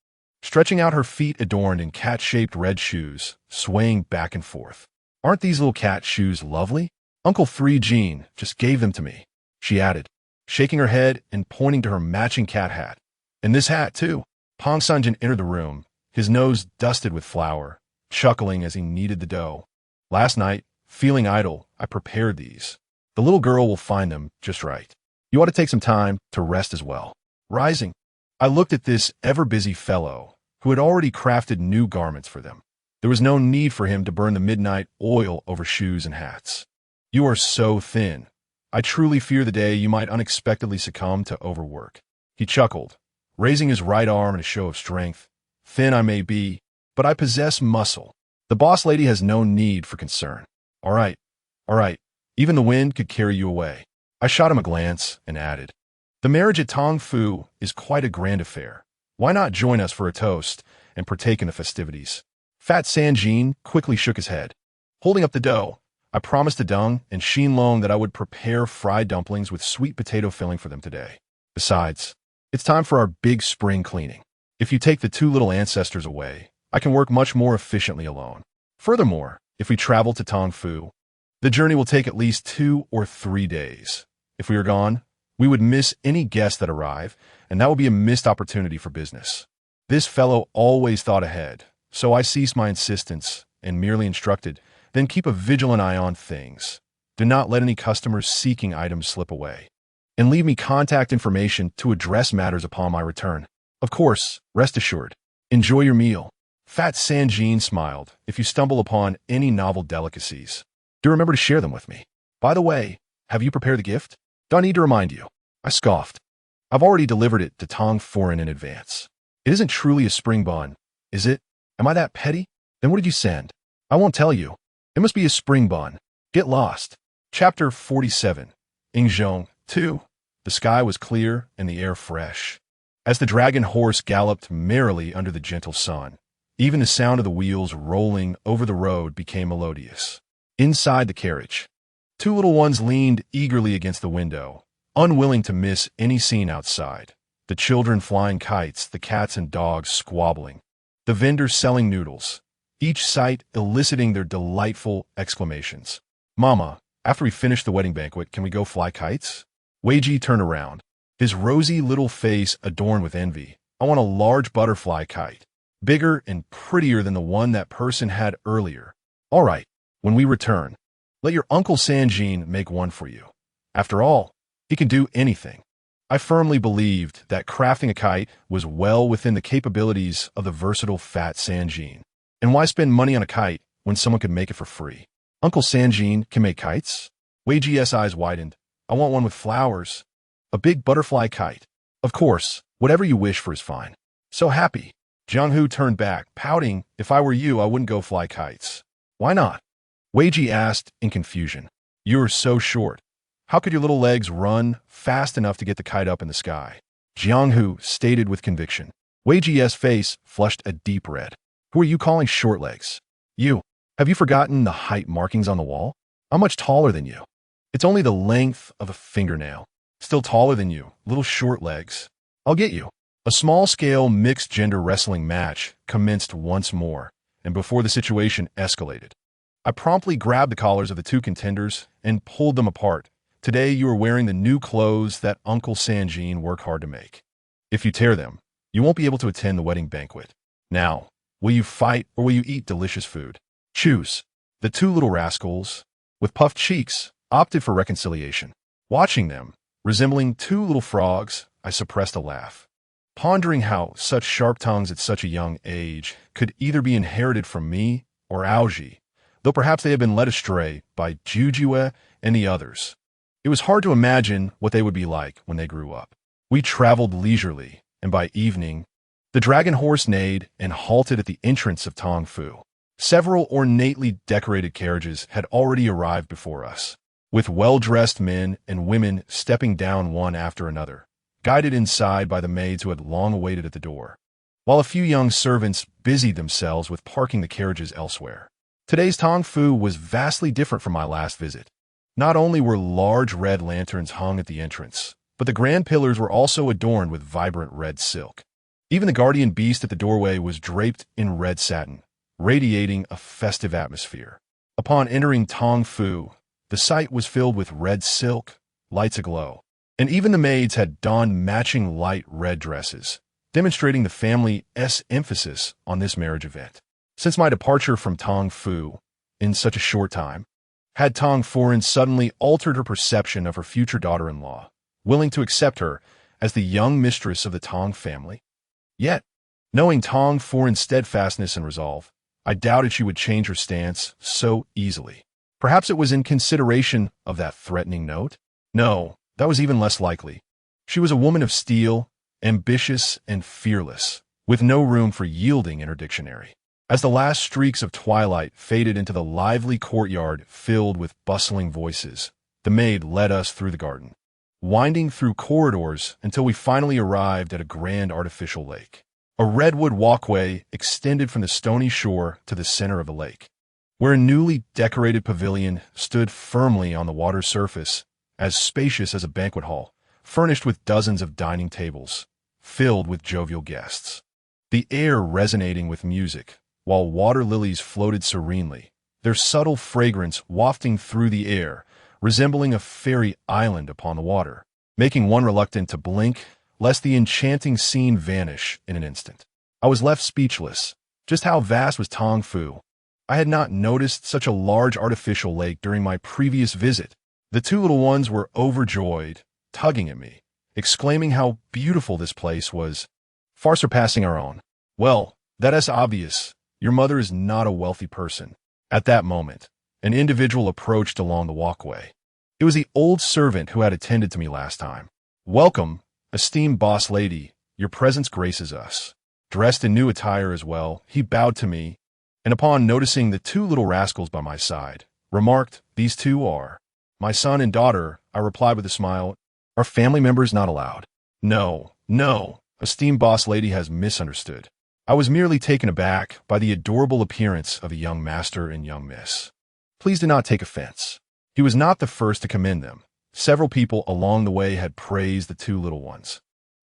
Speaker 1: stretching out her feet adorned in cat-shaped red shoes, swaying back and forth. "Aren't these little cat shoes lovely? Uncle 3 Gene just gave them to me," she added, shaking her head and pointing to her matching cat hat. "And this hat, too." Pang Sanjin entered the room, his nose dusted with flour, chuckling as he kneaded the dough. "Last night, feeling idle, I prepared these. The little girl will find them just right. You ought to take some time to rest as well." Rising, I looked at this ever-busy fellow, who had already crafted new garments for them. There was no need for him to burn the midnight oil over shoes and hats. "You are so thin. I truly fear the day you might unexpectedly succumb to overwork." He chuckled, raising his right arm in a show of strength. "Thin I may be, but I possess muscle. The boss lady has no need for concern. All right. Even the wind could carry you away." I shot him a glance and added, The marriage at Tong Fu is quite a grand affair. Why not join us for a toast and partake in the festivities? Fat Sanjin quickly shook his head. Holding up the dough, I promised to Deng and Xinlong that I would prepare fried dumplings with sweet potato filling for them today. Besides, it's time for our big spring cleaning. If you take the two little ancestors away, I can work much more efficiently alone. Furthermore, if we travel to Tong Fu, the journey will take at least 2 or 3 days. If we are gone, we would miss any guests that arrive, and that would be a missed opportunity for business. This fellow always thought ahead, so I ceased my insistence and merely instructed, then keep a vigilant eye on things. Do not let any customers seeking items slip away. And leave me contact information to address matters upon my return. Of course, rest assured. Enjoy your meal. Fat Sanjin smiled. If you stumble upon any novel delicacies, do remember to share them with me. By the way, have you prepared the gift? Don't need to remind you. I scoffed. I've already delivered it to Tong Foreign in advance. It isn't truly a spring bun, is it? Am I that petty? Then what did you send? I won't tell you. It must be a spring bun. Get lost. Chapter 47. Ingzhong 2. The sky was clear and the air fresh. As the dragon horse galloped merrily under the gentle sun, even the sound of the wheels rolling over the road became melodious. Inside the carriage, two little ones leaned eagerly against the window, unwilling to miss any scene outside. The children flying kites, the cats and dogs squabbling, the vendors selling noodles, each sight eliciting their delightful exclamations. Mama, after we finish the wedding banquet, can we go fly kites? Weiji turned around, his rosy little face adorned with envy. I want a large butterfly kite, bigger and prettier than the one that person had earlier. All right, when we return, let your Uncle Sanjin make one for you. After all, he can do anything. I firmly believed that crafting a kite was well within the capabilities of the versatile Fat Sanjin. And why spend money on a kite when someone could make it for free? Uncle Sanjin can make kites? Weiji's eyes widened. I want one with flowers. A big butterfly kite. Of course, whatever you wish for is fine. So happy. Jianghu turned back, pouting. If I were you, I wouldn't go fly kites. Why not? Weiji asked in confusion. You're so short. How could your little legs run fast enough to get the kite up in the sky? Jianghu stated with conviction. Weiji's face flushed a deep red. Who are you calling short legs? You. Have you forgotten the height markings on the wall? I'm much taller than you. It's only the length of a fingernail. Still taller than you, little short legs. I'll get you. A small-scale mixed-gender wrestling match commenced once more, and before the situation escalated, I promptly grabbed the collars of the two contenders and pulled them apart. Today you are wearing the new clothes that Uncle Sanjin worked hard to make. If you tear them, you won't be able to attend the wedding banquet. Now, will you fight or will you eat delicious food? Choose. The two little rascals, with puffed cheeks, opted for reconciliation. Watching them, resembling two little frogs, I suppressed a laugh, pondering how such sharp tongues at such a young age could either be inherited from me or Aoji, though perhaps they had been led astray by Jujue and the others. It was hard to imagine what they would be like when they grew up. We traveled leisurely, and by evening, the dragon horse neighed and halted at the entrance of Tong Fu. Several ornately decorated carriages had already arrived before us, with well-dressed men and women stepping down one after another, guided inside by the maids who had long awaited at the door, while a few young servants busied themselves with parking the carriages elsewhere. Today's Tong Fu was vastly different from my last visit. Not only were large red lanterns hung at the entrance, but the grand pillars were also adorned with vibrant red silk. Even the guardian beast at the doorway was draped in red satin, radiating a festive atmosphere. Upon entering Tong Fu, the site was filled with red silk, lights aglow, and even the maids had donned matching light red dresses, demonstrating the family's emphasis on this marriage event. Since my departure from Tong Fu, in such a short time, had Tong Foreign suddenly altered her perception of her future daughter-in-law, willing to accept her as the young mistress of the Tong family? Yet, knowing Tong Foreign's steadfastness and resolve, I doubted she would change her stance so easily. Perhaps it was in consideration of that threatening note? No, that was even less likely. She was a woman of steel, ambitious and fearless, with no room for yielding in her dictionary. As the last streaks of twilight faded into the lively courtyard filled with bustling voices, the maid led us through the garden. winding through corridors until we finally arrived at a grand artificial lake. A redwood walkway extended from the stony shore to the center of the lake, where a newly decorated pavilion stood firmly on the water's surface, as spacious as a banquet hall, furnished with dozens of dining tables, filled with jovial guests. The air resonating with music, while water lilies floated serenely, their subtle fragrance wafting through the air, resembling a fairy island upon the water, making one reluctant to blink, lest the enchanting scene vanish in an instant. I was left speechless. Just how vast was Tongfu? I had not noticed such a large artificial lake during my previous visit. The two little ones were overjoyed, tugging at me, exclaiming how beautiful this place was, far surpassing our own. Well, that is obvious. Your mother is not a wealthy person. At that moment, an individual approached along the walkway. It was the old servant who had attended to me last time. Welcome, esteemed boss lady. Your presence graces us. Dressed in new attire as well, he bowed to me, and upon noticing the two little rascals by my side, remarked, "These two are my son and daughter." I replied with a smile, "Are family members not allowed?" No, esteemed boss lady has misunderstood. I was merely taken aback by the adorable appearance of a young master and young miss. Please do not take offense. He was not the first to commend them. Several people along the way had praised the two little ones,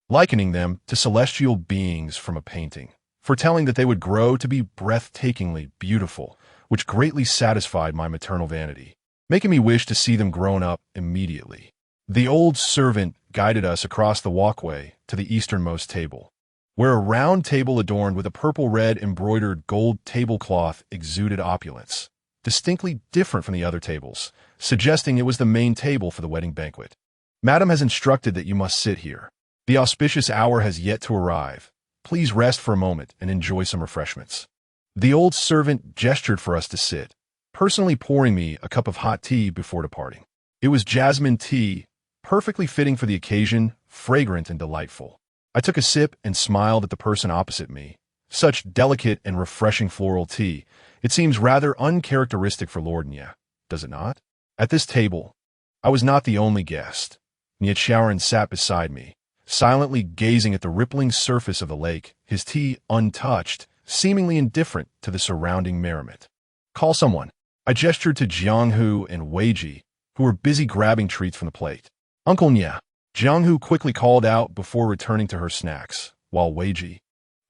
Speaker 1: likening them to celestial beings from a painting, foretelling that they would grow to be breathtakingly beautiful, which greatly satisfied my maternal vanity, making me wish to see them grown up immediately. The old servant guided us across the walkway to the easternmost table, where a round table adorned with a purple-red embroidered gold tablecloth exuded opulence, distinctly different from the other tables, suggesting it was the main table for the wedding banquet. Madam has instructed that you must sit here. The auspicious hour has yet to arrive. Please rest for a moment and enjoy some refreshments. The old servant gestured for us to sit, personally pouring me a cup of hot tea before departing. It was jasmine tea, perfectly fitting for the occasion, fragrant and delightful. I took a sip and smiled at the person opposite me. Such delicate and refreshing floral tea. It seems rather uncharacteristic for Lord Nya, does it not? At this table, I was not the only guest. Nya Xiaoran sat beside me, silently gazing at the rippling surface of the lake, his tea untouched, seemingly indifferent to the surrounding merriment. Call someone. I gestured to Jianghu and Weiji, who were busy grabbing treats from the plate. Uncle Nya, Jianghu quickly called out before returning to her snacks, while Weiji,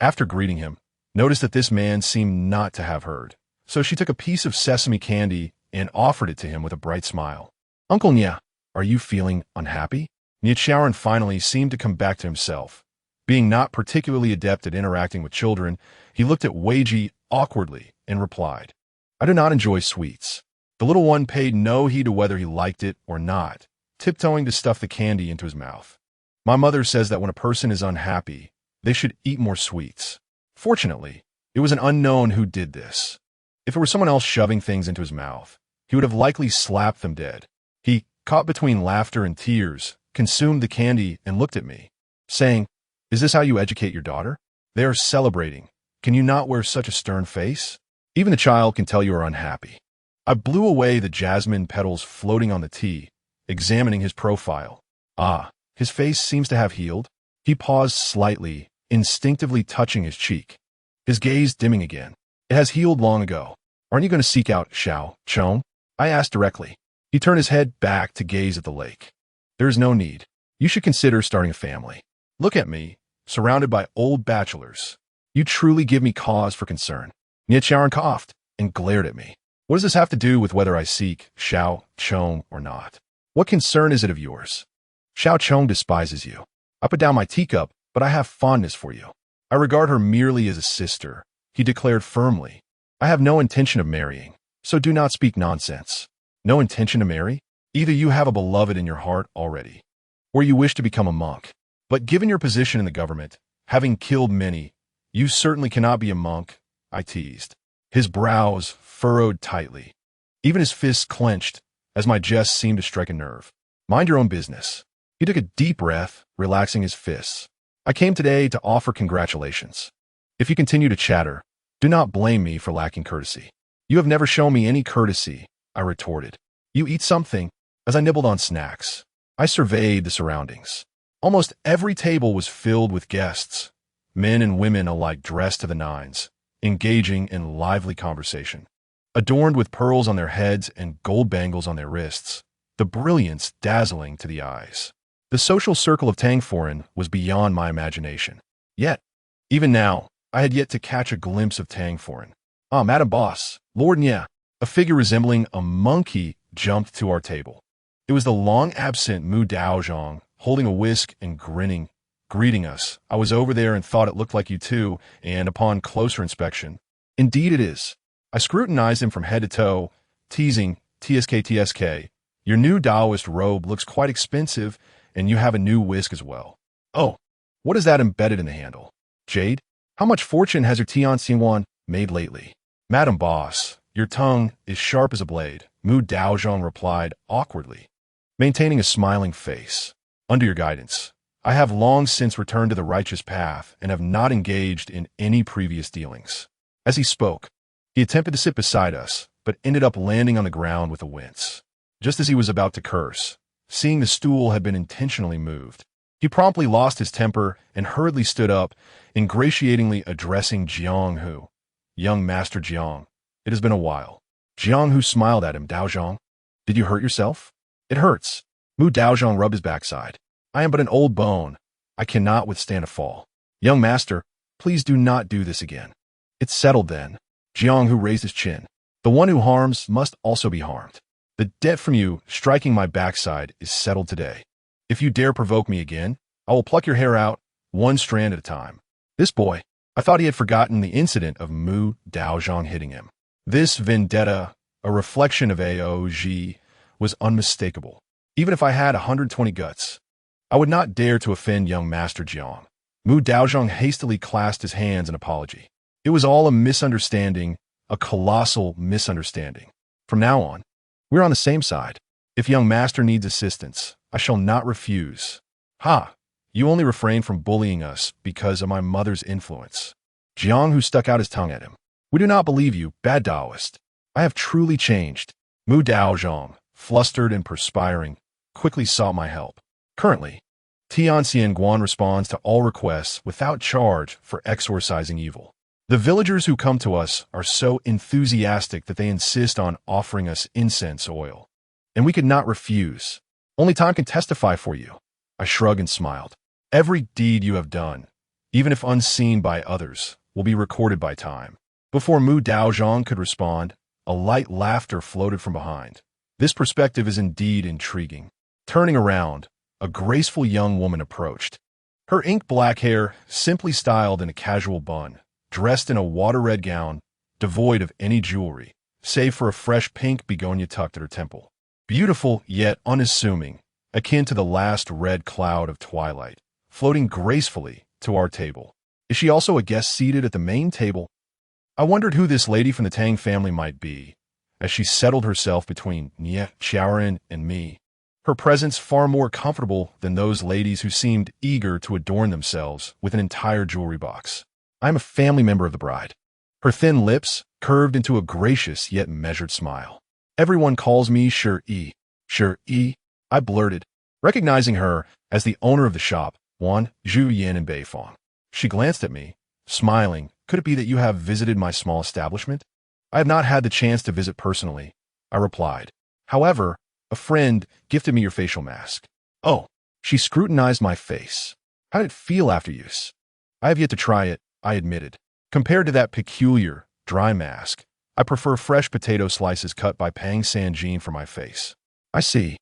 Speaker 1: after greeting him, noticed that this man seemed not to have heard. So she took a piece of sesame candy and offered it to him with a bright smile. Uncle Nya, are you feeling unhappy? Nya Xiaoran finally seemed to come back to himself. Being not particularly adept at interacting with children, he looked at Weiji awkwardly and replied, I do not enjoy sweets. The little one paid no heed to whether he liked it or not, tiptoeing to stuff the candy into his mouth. My mother says that when a person is unhappy, they should eat more sweets. Fortunately, it was an unknown who did this. If it were someone else shoving things into his mouth, he would have likely slapped them dead. He, caught between laughter and tears, consumed the candy and looked at me, saying, Is this how you educate your daughter? They are celebrating. Can you not wear such a stern face? Even the child can tell you are unhappy. I blew away the jasmine petals floating on the tea, examining his profile. Ah, his face seems to have healed. He paused slightly, instinctively touching his cheek, his gaze dimming again. It has healed long ago. Aren't you going to seek out Xiao Chong? I asked directly. He turned his head back to gaze at the lake. There is no need. You should consider starting a family. Look at me, surrounded by old bachelors. You truly give me cause for concern. Nya Xiaoran coughed and glared at me. What does this have to do with whether I seek Xiao Chong or not? What concern is it of yours? Xiao Chong despises you. I put down my teacup, but I have fondness for you. I regard her merely as a sister, he declared firmly. I have no intention of marrying, so do not speak nonsense. No intention to marry? Either you have a beloved in your heart already, or you wish to become a monk. But given your position in the government, having killed many, you certainly cannot be a monk, I teased. His brows furrowed tightly. Even his fists clenched, as my jest seemed to strike a nerve. Mind your own business. He took a deep breath, relaxing his fists. I came today to offer congratulations. If you continue to chatter, do not blame me for lacking courtesy. You have never shown me any courtesy, I retorted. You eat something, as I nibbled on snacks. I surveyed the surroundings. Almost every table was filled with guests, men and women alike dressed to the nines, engaging in lively conversation. Adorned with pearls on their heads and gold bangles on their wrists, the brilliance dazzling to the eyes. The social circle of Tangforen was beyond my imagination. Yet, even now, I had yet to catch a glimpse of Tangforen. Ah, Madam Boss, Lord Nya, a figure resembling a monkey jumped to our table. It was the long-absent Mu Daozhong, holding a whisk and grinning, greeting us. I was over there and thought it looked like you too, and upon closer inspection, indeed it is. I scrutinized him from head to toe, teasing, TSK, your new Taoist robe looks quite expensive, and you have a new whisk as well. Oh, what is that embedded in the handle? Jade? How much fortune has your Tian Xinguan made lately? Madam Boss, your tongue is sharp as a blade, Mu Daozhong replied awkwardly, maintaining a smiling face. Under your guidance, I have long since returned to the righteous path and have not engaged in any previous dealings. As he spoke, he attempted to sit beside us, but ended up landing on the ground with a wince. Just as he was about to curse, seeing the stool had been intentionally moved, he promptly lost his temper and hurriedly stood up, ingratiatingly addressing Jiang Hu. Young Master Jiang, it has been a while. Jiang Hu smiled at him. Daozhong, did you hurt yourself? It hurts. Mu Daozhong rubbed his backside. I am but an old bone. I cannot withstand a fall. Young master, please do not do this again. It's settled then. Jiang Hu raised his chin. The one who harms must also be harmed. The debt from you striking my backside is settled today. If you dare provoke me again, I will pluck your hair out, one strand at a time. This boy, I thought he had forgotten the incident of Mu Daozhong hitting him. This vendetta, a reflection of AOG, was unmistakable. Even if I had 120 guts, I would not dare to offend young Master Jiang. Mu Daozhong hastily clasped his hands in apology. It was all a misunderstanding, a colossal misunderstanding. From now on, we're on the same side. If young master needs assistance, I shall not refuse. Ha! You only refrain from bullying us because of my mother's influence. Jiang Hu stuck out his tongue at him. We do not believe you, bad Taoist. I have truly changed. Mu Daozhong, flustered and perspiring, quickly sought my help. Currently, Tian Xinguan responds to all requests without charge for exorcising evil. The villagers who come to us are so enthusiastic that they insist on offering us incense oil. And we could not refuse. Only time can testify for you. I shrugged and smiled. Every deed you have done, even if unseen by others, will be recorded by time. Before Mu Daozhong could respond, a light laughter floated from behind. This perspective is indeed intriguing. Turning around, a graceful young woman approached. Her ink-black hair simply styled in a casual bun, dressed in a water-red gown, devoid of any jewelry, save for a fresh pink begonia tucked at her temple. Beautiful yet unassuming, akin to the last red cloud of twilight, floating gracefully to our table. Is she also a guest seated at the main table? I wondered who this lady from the Tang family might be, as she settled herself between Nye Xiaoren and me. Her presence far more comfortable than those ladies who seemed eager to adorn themselves with an entire jewelry box. I am a family member of the bride. Her thin lips curved into a gracious yet measured smile. Everyone calls me Shi-E. Shi-E, I blurted, recognizing her as the owner of the shop, Wan Zhu Yin in Beifong. She glanced at me, smiling. Could it be that you have visited my small establishment? I have not had the chance to visit personally, I replied. However, a friend gifted me your facial mask. Oh, she scrutinized my face. How did it feel after use? I have yet to try it, I admitted. Compared to that peculiar, dry mask, I prefer fresh potato slices cut by Pang Sanjin for my face. I see.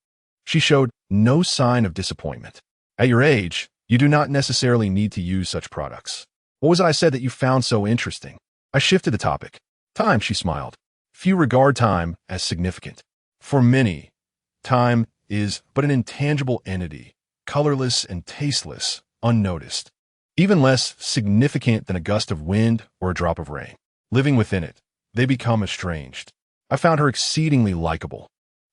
Speaker 1: She showed no sign of disappointment. At your age, you do not necessarily need to use such products. What was it I said that you found so interesting? I shifted the topic. Time, she smiled. Few regard time as significant. For many, time is but an intangible entity, colorless and tasteless, unnoticed. Even less significant than a gust of wind or a drop of rain. Living within it, they become estranged. I found her exceedingly likable.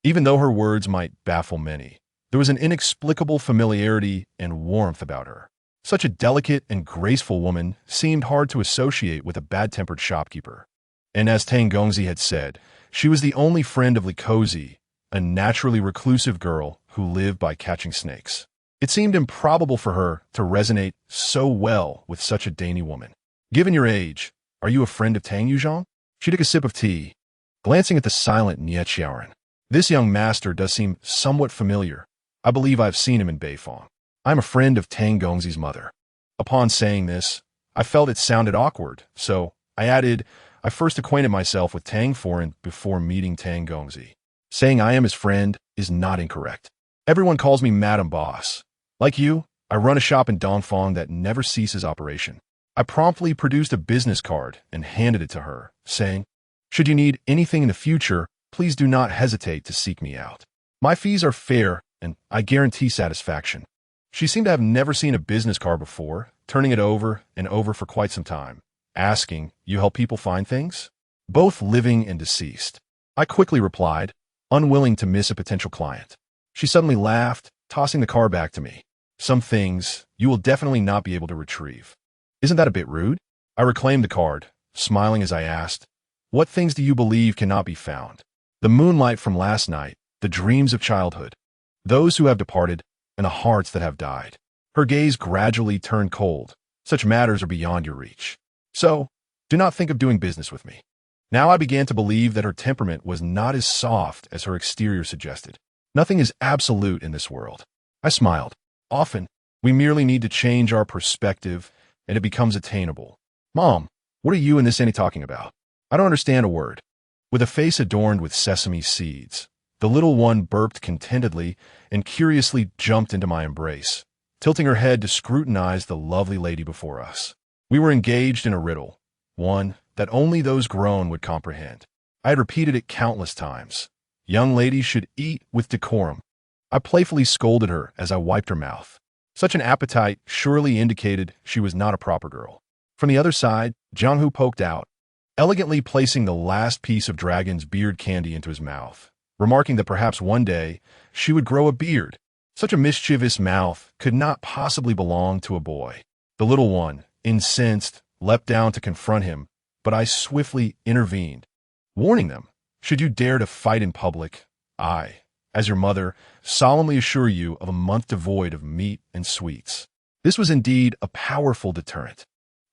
Speaker 1: Even though her words might baffle many, there was an inexplicable familiarity and warmth about her. Such a delicate and graceful woman seemed hard to associate with a bad-tempered shopkeeper. And as Tang Gongzi had said, she was the only friend of Li Cozy, a naturally reclusive girl who live by catching snakes. It seemed improbable for her to resonate so well with such a dainty woman. Given your age, are you a friend of Tang Yuzhong? She took a sip of tea, glancing at the silent Nie Xiaoran. This young master does seem somewhat familiar. I believe I've seen him in Beifong. I'm a friend of Tang Gongzi's mother. Upon saying this, I felt it sounded awkward, so I added, I first acquainted myself with Tang Foreign before meeting Tang Gongzi. Saying I am his friend is not incorrect. Everyone calls me Madam Boss. Like you, I run a shop in Dongfang that never ceases operation. I promptly produced a business card and handed it to her, saying, should you need anything in the future, please do not hesitate to seek me out. My fees are fair, and I guarantee satisfaction. She seemed to have never seen a business card before, turning it over and over for quite some time, asking, you help people find things? Both living and deceased. I quickly replied, unwilling to miss a potential client. She suddenly laughed, tossing the card back to me. Some things you will definitely not be able to retrieve. Isn't that a bit rude? I reclaimed the card, smiling as I asked, what things do you believe cannot be found? The moonlight from last night, the dreams of childhood, those who have departed, and the hearts that have died. Her gaze gradually turned cold. Such matters are beyond your reach. So, do not think of doing business with me. Now I began to believe that her temperament was not as soft as her exterior suggested. Nothing is absolute in this world. I smiled. Often, we merely need to change our perspective, and it becomes attainable. Mom, what are you and this Annie talking about? I don't understand a word. With a face adorned with sesame seeds, the little one burped contentedly and curiously jumped into my embrace, tilting her head to scrutinize the lovely lady before us. We were engaged in a riddle, one that only those grown would comprehend. I had repeated it countless times. Young ladies should eat with decorum. I playfully scolded her as I wiped her mouth. Such an appetite surely indicated she was not a proper girl. From the other side, Jianghu poked out, elegantly placing the last piece of dragon's beard candy into his mouth, remarking that perhaps one day she would grow a beard. Such a mischievous mouth could not possibly belong to a boy. The little one, incensed, leapt down to confront him, but I swiftly intervened, warning them, should you dare to fight in public, I, as your mother, solemnly assure you of a month devoid of meat and sweets. This was indeed a powerful deterrent.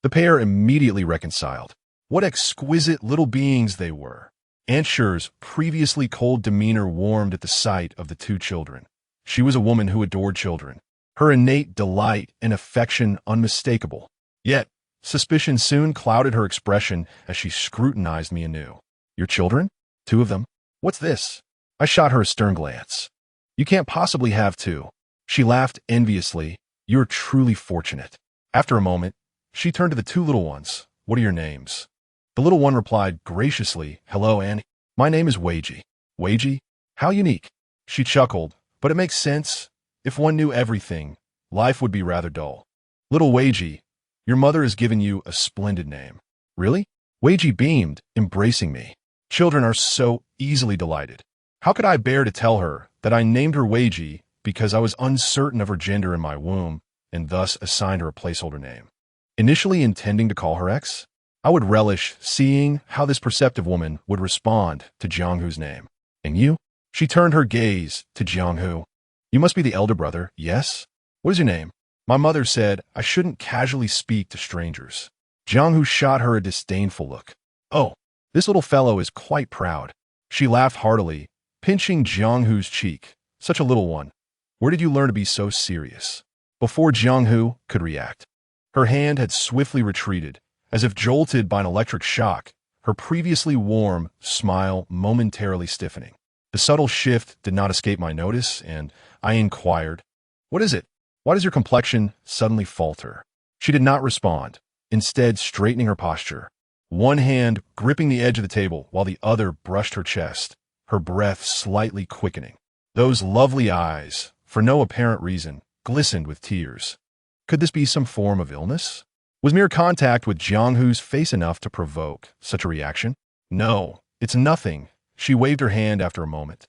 Speaker 1: The pair immediately reconciled. What exquisite little beings they were. Aunt Sher's previously cold demeanor warmed at the sight of the two children. She was a woman who adored children, her innate delight and affection unmistakable. Yet, suspicion soon clouded her expression as she scrutinized me anew. Your children? 2 of them? What's this? I shot her a stern glance. You can't possibly have 2. She laughed enviously. You're truly fortunate. After a moment, she turned to the 2 little ones. What are your names? The little one replied graciously, hello, Annie. My name is Weiji. Weiji? How unique. She chuckled, but it makes sense. If one knew everything, life would be rather dull. Little Weiji, your mother has given you a splendid name. Really? Weiji beamed, embracing me. Children are so easily delighted. How could I bear to tell her that I named her Weiji because I was uncertain of her gender in my womb and thus assigned her a placeholder name? Initially intending to call her X, I would relish seeing how this perceptive woman would respond to Jianghu's name. And you? She turned her gaze to Jianghu. You must be the elder brother, yes? What is your name? My mother said I shouldn't casually speak to strangers. Jianghu shot her a disdainful look. Oh, this little fellow is quite proud. She laughed heartily, pinching Jianghu's cheek. Such a little one. Where did you learn to be so serious? Before Jianghu could react, her hand had swiftly retreated, as if jolted by an electric shock, her previously warm smile momentarily stiffening. The subtle shift did not escape my notice, and I inquired, what is it? Why does your complexion suddenly falter? She did not respond, instead straightening her posture, one hand gripping the edge of the table while the other brushed her chest, her breath slightly quickening. Those lovely eyes, for no apparent reason, glistened with tears. Could this be some form of illness? Was mere contact with Jianghu's face enough to provoke such a reaction? No, it's nothing. She waved her hand after a moment.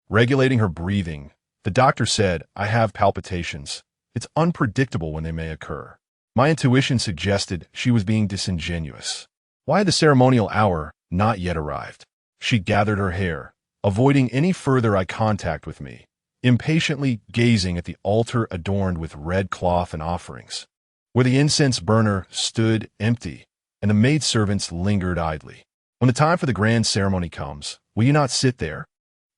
Speaker 1: Regulating her breathing, the doctor said, I have palpitations. It's unpredictable when they may occur. My intuition suggested she was being disingenuous. Why had the ceremonial hour not yet arrived? She gathered her hair, avoiding any further eye contact with me, impatiently gazing at the altar adorned with red cloth and offerings, where the incense burner stood empty, and the maidservants lingered idly. When the time for the grand ceremony comes, will you not sit there?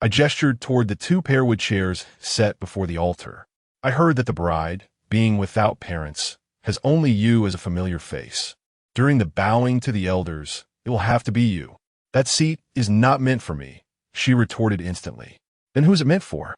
Speaker 1: I gestured toward the two pearwood chairs set before the altar. I heard that the bride, being without parents, has only you as a familiar face. During the bowing to the elders, it will have to be you. That seat is not meant for me, she retorted instantly. Then who's it meant for?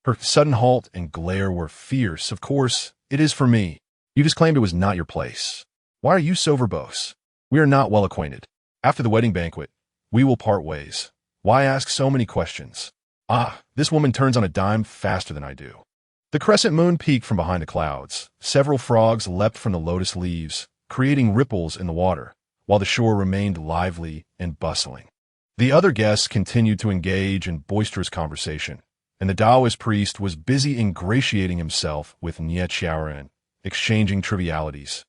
Speaker 1: Her sudden halt and glare were fierce. Of course, it is for me. You just claimed it was not your place. Why are you so verbose? We are not well acquainted. After the wedding banquet, we will part ways. Why ask so many questions? Ah, this woman turns on a dime faster than I do. The crescent moon peeked from behind the clouds. Several frogs leapt from the lotus leaves, creating ripples in the water, while the shore remained lively and bustling. The other guests continued to engage in boisterous conversation, and the Taoist priest was busy ingratiating himself with Nie Xiaoren, exchanging trivialities,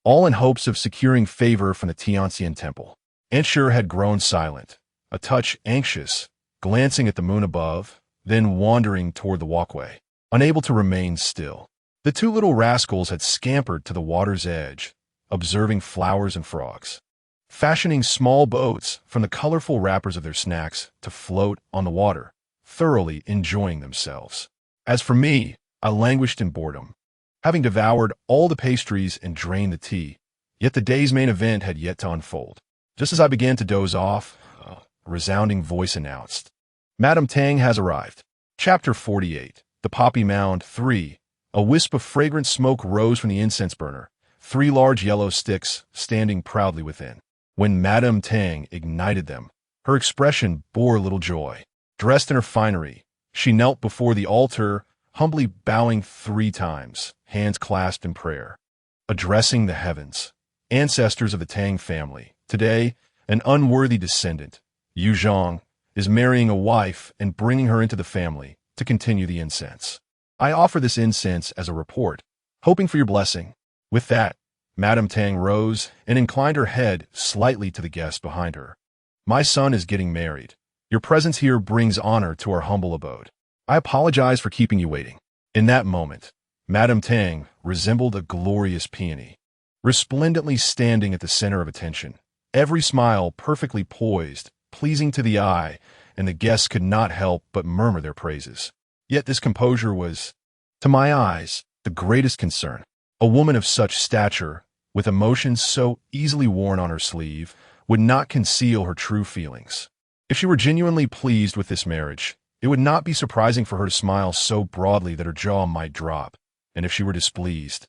Speaker 1: all in hopes of securing favor from the Tianxian temple. Aunt Sure had grown silent, a touch anxious, glancing at the moon above, then wandering toward the walkway, unable to remain still. The two little rascals had scampered to the water's edge, observing flowers and frogs, fashioning small boats from the colorful wrappers of their snacks to float on the water, thoroughly enjoying themselves. As for me, I languished in boredom, having devoured all the pastries and drained the tea, yet the day's main event had yet to unfold. Just as I began to doze off, a resounding voice announced, "Madame Tang has arrived." Chapter 48. The Poppy Mound 3. A wisp of fragrant smoke rose from the incense burner, 3 large yellow sticks standing proudly within. When Madame Tang ignited them, her expression bore little joy. Dressed in her finery, she knelt before the altar, humbly bowing 3 times, hands clasped in prayer. Addressing the heavens, ancestors of the Tang family, today, an unworthy descendant, Yu Zhang, is marrying a wife and bringing her into the family to continue the incense. I offer this incense as a report, hoping for your blessing. With that, Madame Tang rose and inclined her head slightly to the guest behind her. My son is getting married. Your presence here brings honor to our humble abode. I apologize for keeping you waiting. In that moment, Madame Tang resembled a glorious peony, resplendently standing at the center of attention, every smile perfectly poised, pleasing to the eye, and the guests could not help but murmur their praises. Yet this composure was, to my eyes, the greatest concern. A woman of such stature, with emotions so easily worn on her sleeve, would not conceal her true feelings. If she were genuinely pleased with this marriage, it would not be surprising for her to smile so broadly that her jaw might drop, and if she were displeased,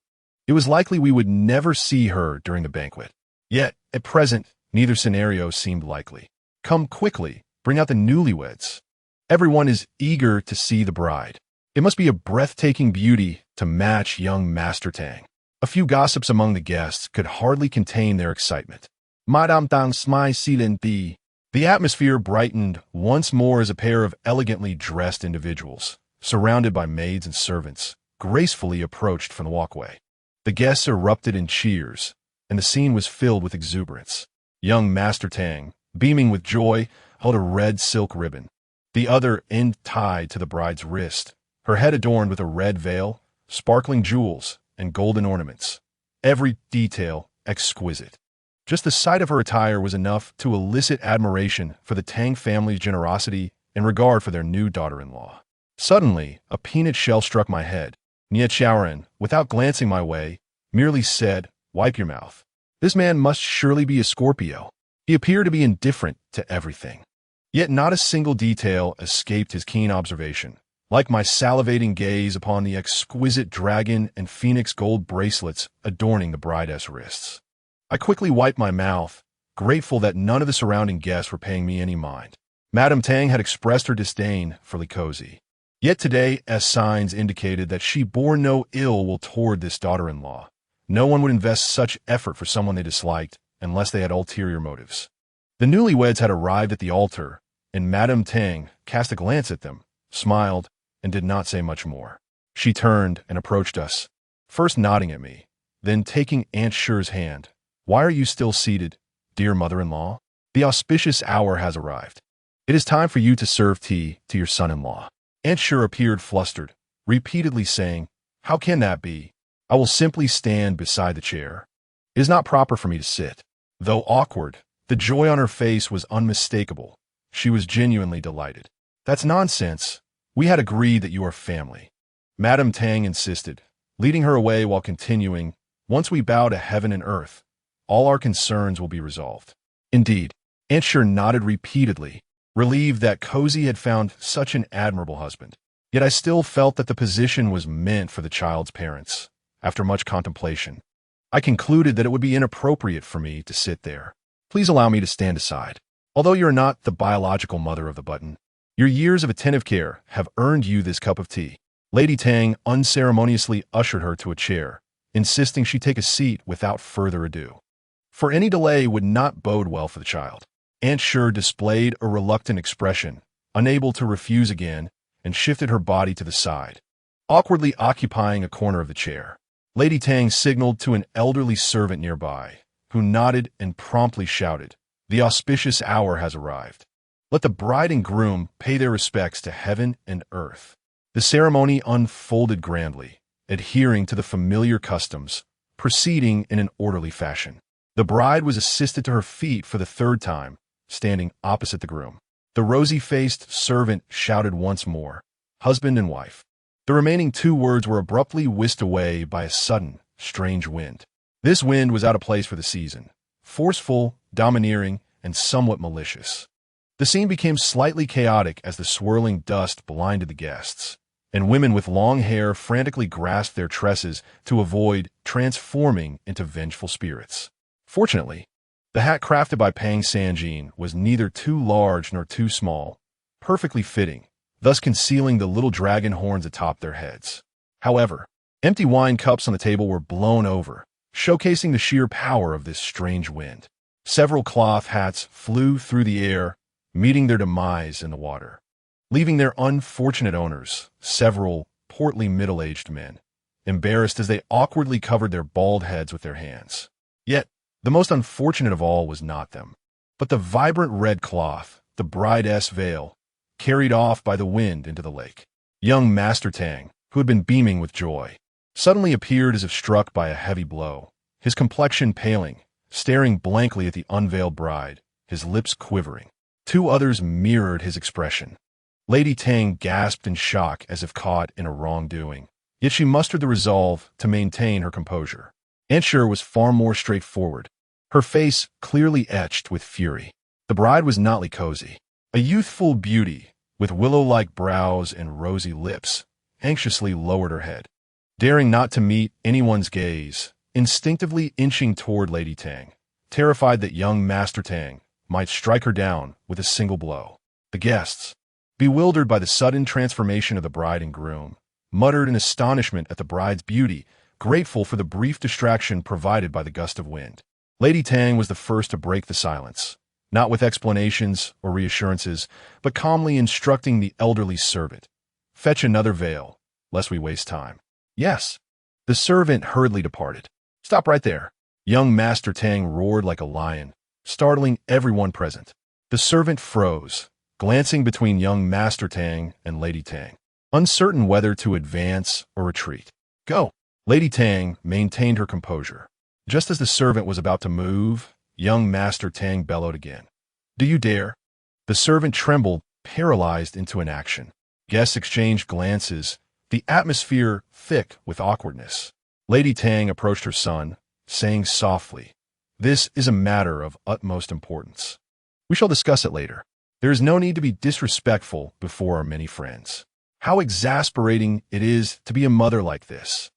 Speaker 1: it was likely we would never see her during the banquet. Yet, at present, neither scenario seemed likely. Come quickly, bring out the newlyweds. Everyone is eager to see the bride. It must be a breathtaking beauty to match young Master Tang. A few gossips among the guests could hardly contain their excitement. Madame Tang's my silent bee. The atmosphere brightened once more as a pair of elegantly dressed individuals, surrounded by maids and servants, gracefully approached from the walkway. The guests erupted in cheers, and the scene was filled with exuberance. Young Master Tang, beaming with joy, held a red silk ribbon, the other end tied to the bride's wrist, her head adorned with a red veil, sparkling jewels, and golden ornaments, every detail exquisite. Just the sight of her attire was enough to elicit admiration for the Tang family's generosity and regard for their new daughter-in-law. Suddenly, a peanut shell struck my head. Nie Xiaoren, without glancing my way, merely said, "Wipe your mouth." This man must surely be a Scorpio. He appeared to be indifferent to everything. Yet not a single detail escaped his keen observation, like my salivating gaze upon the exquisite dragon and phoenix gold bracelets adorning the bride's wrists. I quickly wiped my mouth, grateful that none of the surrounding guests were paying me any mind. Madame Tang had expressed her disdain for Likosi. Yet today, as signs indicated that she bore no ill will toward this daughter-in-law. No one would invest such effort for someone they disliked unless they had ulterior motives. The newlyweds had arrived at the altar, and Madame Tang cast a glance at them, smiled, and did not say much more. She turned and approached us, first nodding at me, then taking Aunt Sure's hand. "Why are you still seated, dear mother-in-law? The auspicious hour has arrived. It is time for you to serve tea to your son-in-law." Aunt Sure appeared flustered, repeatedly saying, "How can that be? I will simply stand beside the chair. It is not proper for me to sit." Though awkward, the joy on her face was unmistakable. She was genuinely delighted. "That's nonsense. We had agreed that you are family," Madame Tang insisted, leading her away while continuing, "Once we bow to heaven and earth, all our concerns will be resolved." Indeed, Aunt Sure nodded repeatedly, relieved that Cozy had found such an admirable husband. Yet I still felt that the position was meant for the child's parents. After much contemplation, I concluded that it would be inappropriate for me to sit there. "Please allow me to stand aside. Although you are not the biological mother of the button, your years of attentive care have earned you this cup of tea." Lady Tang unceremoniously ushered her to a chair, insisting she take a seat without further ado, for any delay would not bode well for the child. Aunt Sure displayed a reluctant expression, unable to refuse again, and shifted her body to the side, awkwardly occupying a corner of the chair. Lady Tang signaled to an elderly servant nearby, who nodded and promptly shouted, "The auspicious hour has arrived. Let the bride and groom pay their respects to heaven and earth." The ceremony unfolded grandly, adhering to the familiar customs, proceeding in an orderly fashion. The bride was assisted to her feet for the third time, standing opposite the groom. The rosy-faced servant shouted once more, "Husband and wife." The remaining two words were abruptly whisked away by a sudden, strange wind. This wind was out of place for the season, forceful, domineering, and somewhat malicious. The scene became slightly chaotic as the swirling dust blinded the guests, and women with long hair frantically grasped their tresses to avoid transforming into vengeful spirits. Fortunately, the hat crafted by Pang Sanjin was neither too large nor too small, perfectly fitting, thus concealing the little dragon horns atop their heads. However, empty wine cups on the table were blown over, showcasing the sheer power of this strange wind. Several cloth hats flew through the air, meeting their demise in the water, leaving their unfortunate owners, several portly middle-aged men, embarrassed as they awkwardly covered their bald heads with their hands. Yet, the most unfortunate of all was not them, but the vibrant red cloth, the bride's veil, carried off by the wind into the lake. Young Master Tang, who had been beaming with joy, suddenly appeared as if struck by a heavy blow, his complexion paling, staring blankly at the unveiled bride, his lips quivering. Two others mirrored his expression. Lady Tang gasped in shock as if caught in a wrongdoing, yet she mustered the resolve to maintain her composure. Aunt Sure was far more straightforward, her face clearly etched with fury. The bride was Notly Cozy, a youthful beauty with willow-like brows and rosy lips, anxiously lowered her head, daring not to meet anyone's gaze, instinctively inching toward Lady Tang, terrified that young Master Tang might strike her down with a single blow. The guests, bewildered by the sudden transformation of the bride and groom, muttered in astonishment at the bride's beauty, grateful for the brief distraction provided by the gust of wind. Lady Tang was the first to break the silence, not with explanations or reassurances, but calmly instructing the elderly servant, "Fetch another veil, lest we waste time." "Yes." The servant hurriedly departed. "Stop right there." Young Master Tang roared like a lion, startling everyone present. The servant froze, glancing between young Master Tang and Lady Tang, uncertain whether to advance or retreat. "Go." Lady Tang maintained her composure. Just as the servant was about to move, young Master Tang bellowed again, "Do you dare?" The servant trembled, paralyzed into inaction. Guests exchanged glances, the atmosphere thick with awkwardness. Lady Tang approached her son, saying softly, "This is a matter of utmost importance. We shall discuss it later. There is no need to be disrespectful before our many friends. How exasperating it is to be a mother like this."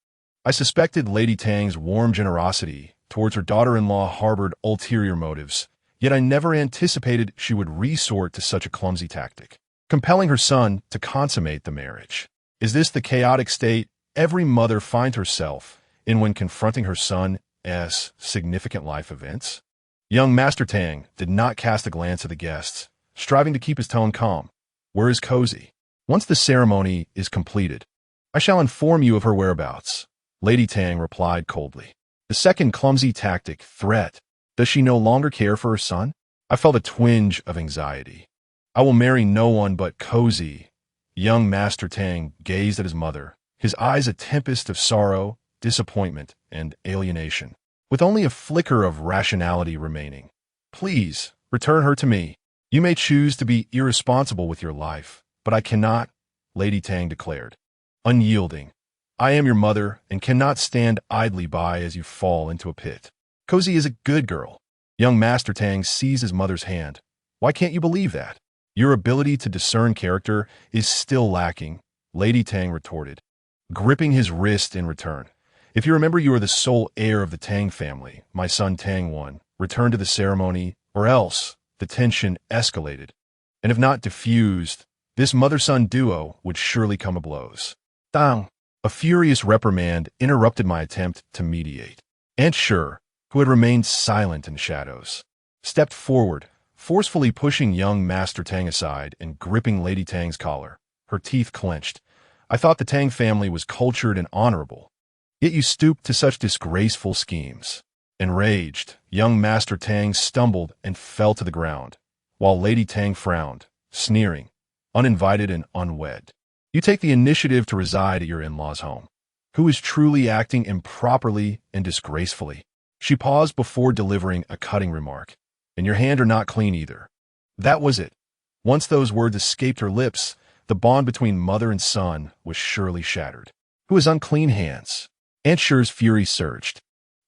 Speaker 1: I suspected Lady Tang's warm generosity towards her daughter-in-law harbored ulterior motives, yet I never anticipated she would resort to such a clumsy tactic, compelling her son to consummate the marriage. Is this the chaotic state every mother finds herself in when confronting her son as significant life events? Young Master Tang did not cast a glance at the guests, striving to keep his tone calm. "Where is Cozy? Once the ceremony is completed, I shall inform you of her whereabouts," Lady Tang replied coldly. The second clumsy tactic, threat. Does she no longer care for her son? I felt a twinge of anxiety. "I will marry no one but Cozy Young Master Tang gazed at his mother, his eyes a tempest of sorrow, disappointment, and alienation, with only a flicker of rationality remaining. Please, return her to me. You may choose to be irresponsible with your life, but I cannot, Lady Tang declared, unyielding. I am your mother and cannot stand idly by as you fall into a pit. Cozy is a good girl. Young Master Tang seized his mother's hand. Why can't you believe that? Your ability to discern character is still lacking, Lady Tang retorted, gripping his wrist in return. If you remember you are the sole heir of the Tang family, my son Tang One, return to the ceremony, or else the tension escalated. And if not diffused, this mother-son duo would surely come to blows. Dang! A furious reprimand interrupted my attempt to mediate. Aunt Sure, who had remained silent in the shadows, stepped forward, forcefully pushing young Master Tang aside and gripping Lady Tang's collar, her teeth clenched. I thought the Tang family was cultured and honorable, yet you stooped to such disgraceful schemes. Enraged, young Master Tang stumbled and fell to the ground, while Lady Tang frowned, sneering, uninvited and unwed. You take the initiative to reside at your in-laws' home. Who is truly acting improperly and disgracefully? She paused before delivering a cutting remark. And your hands are not clean either. That was it. Once those words escaped her lips, the bond between mother and son was surely shattered. Who has unclean hands? Aunt Sure's fury surged,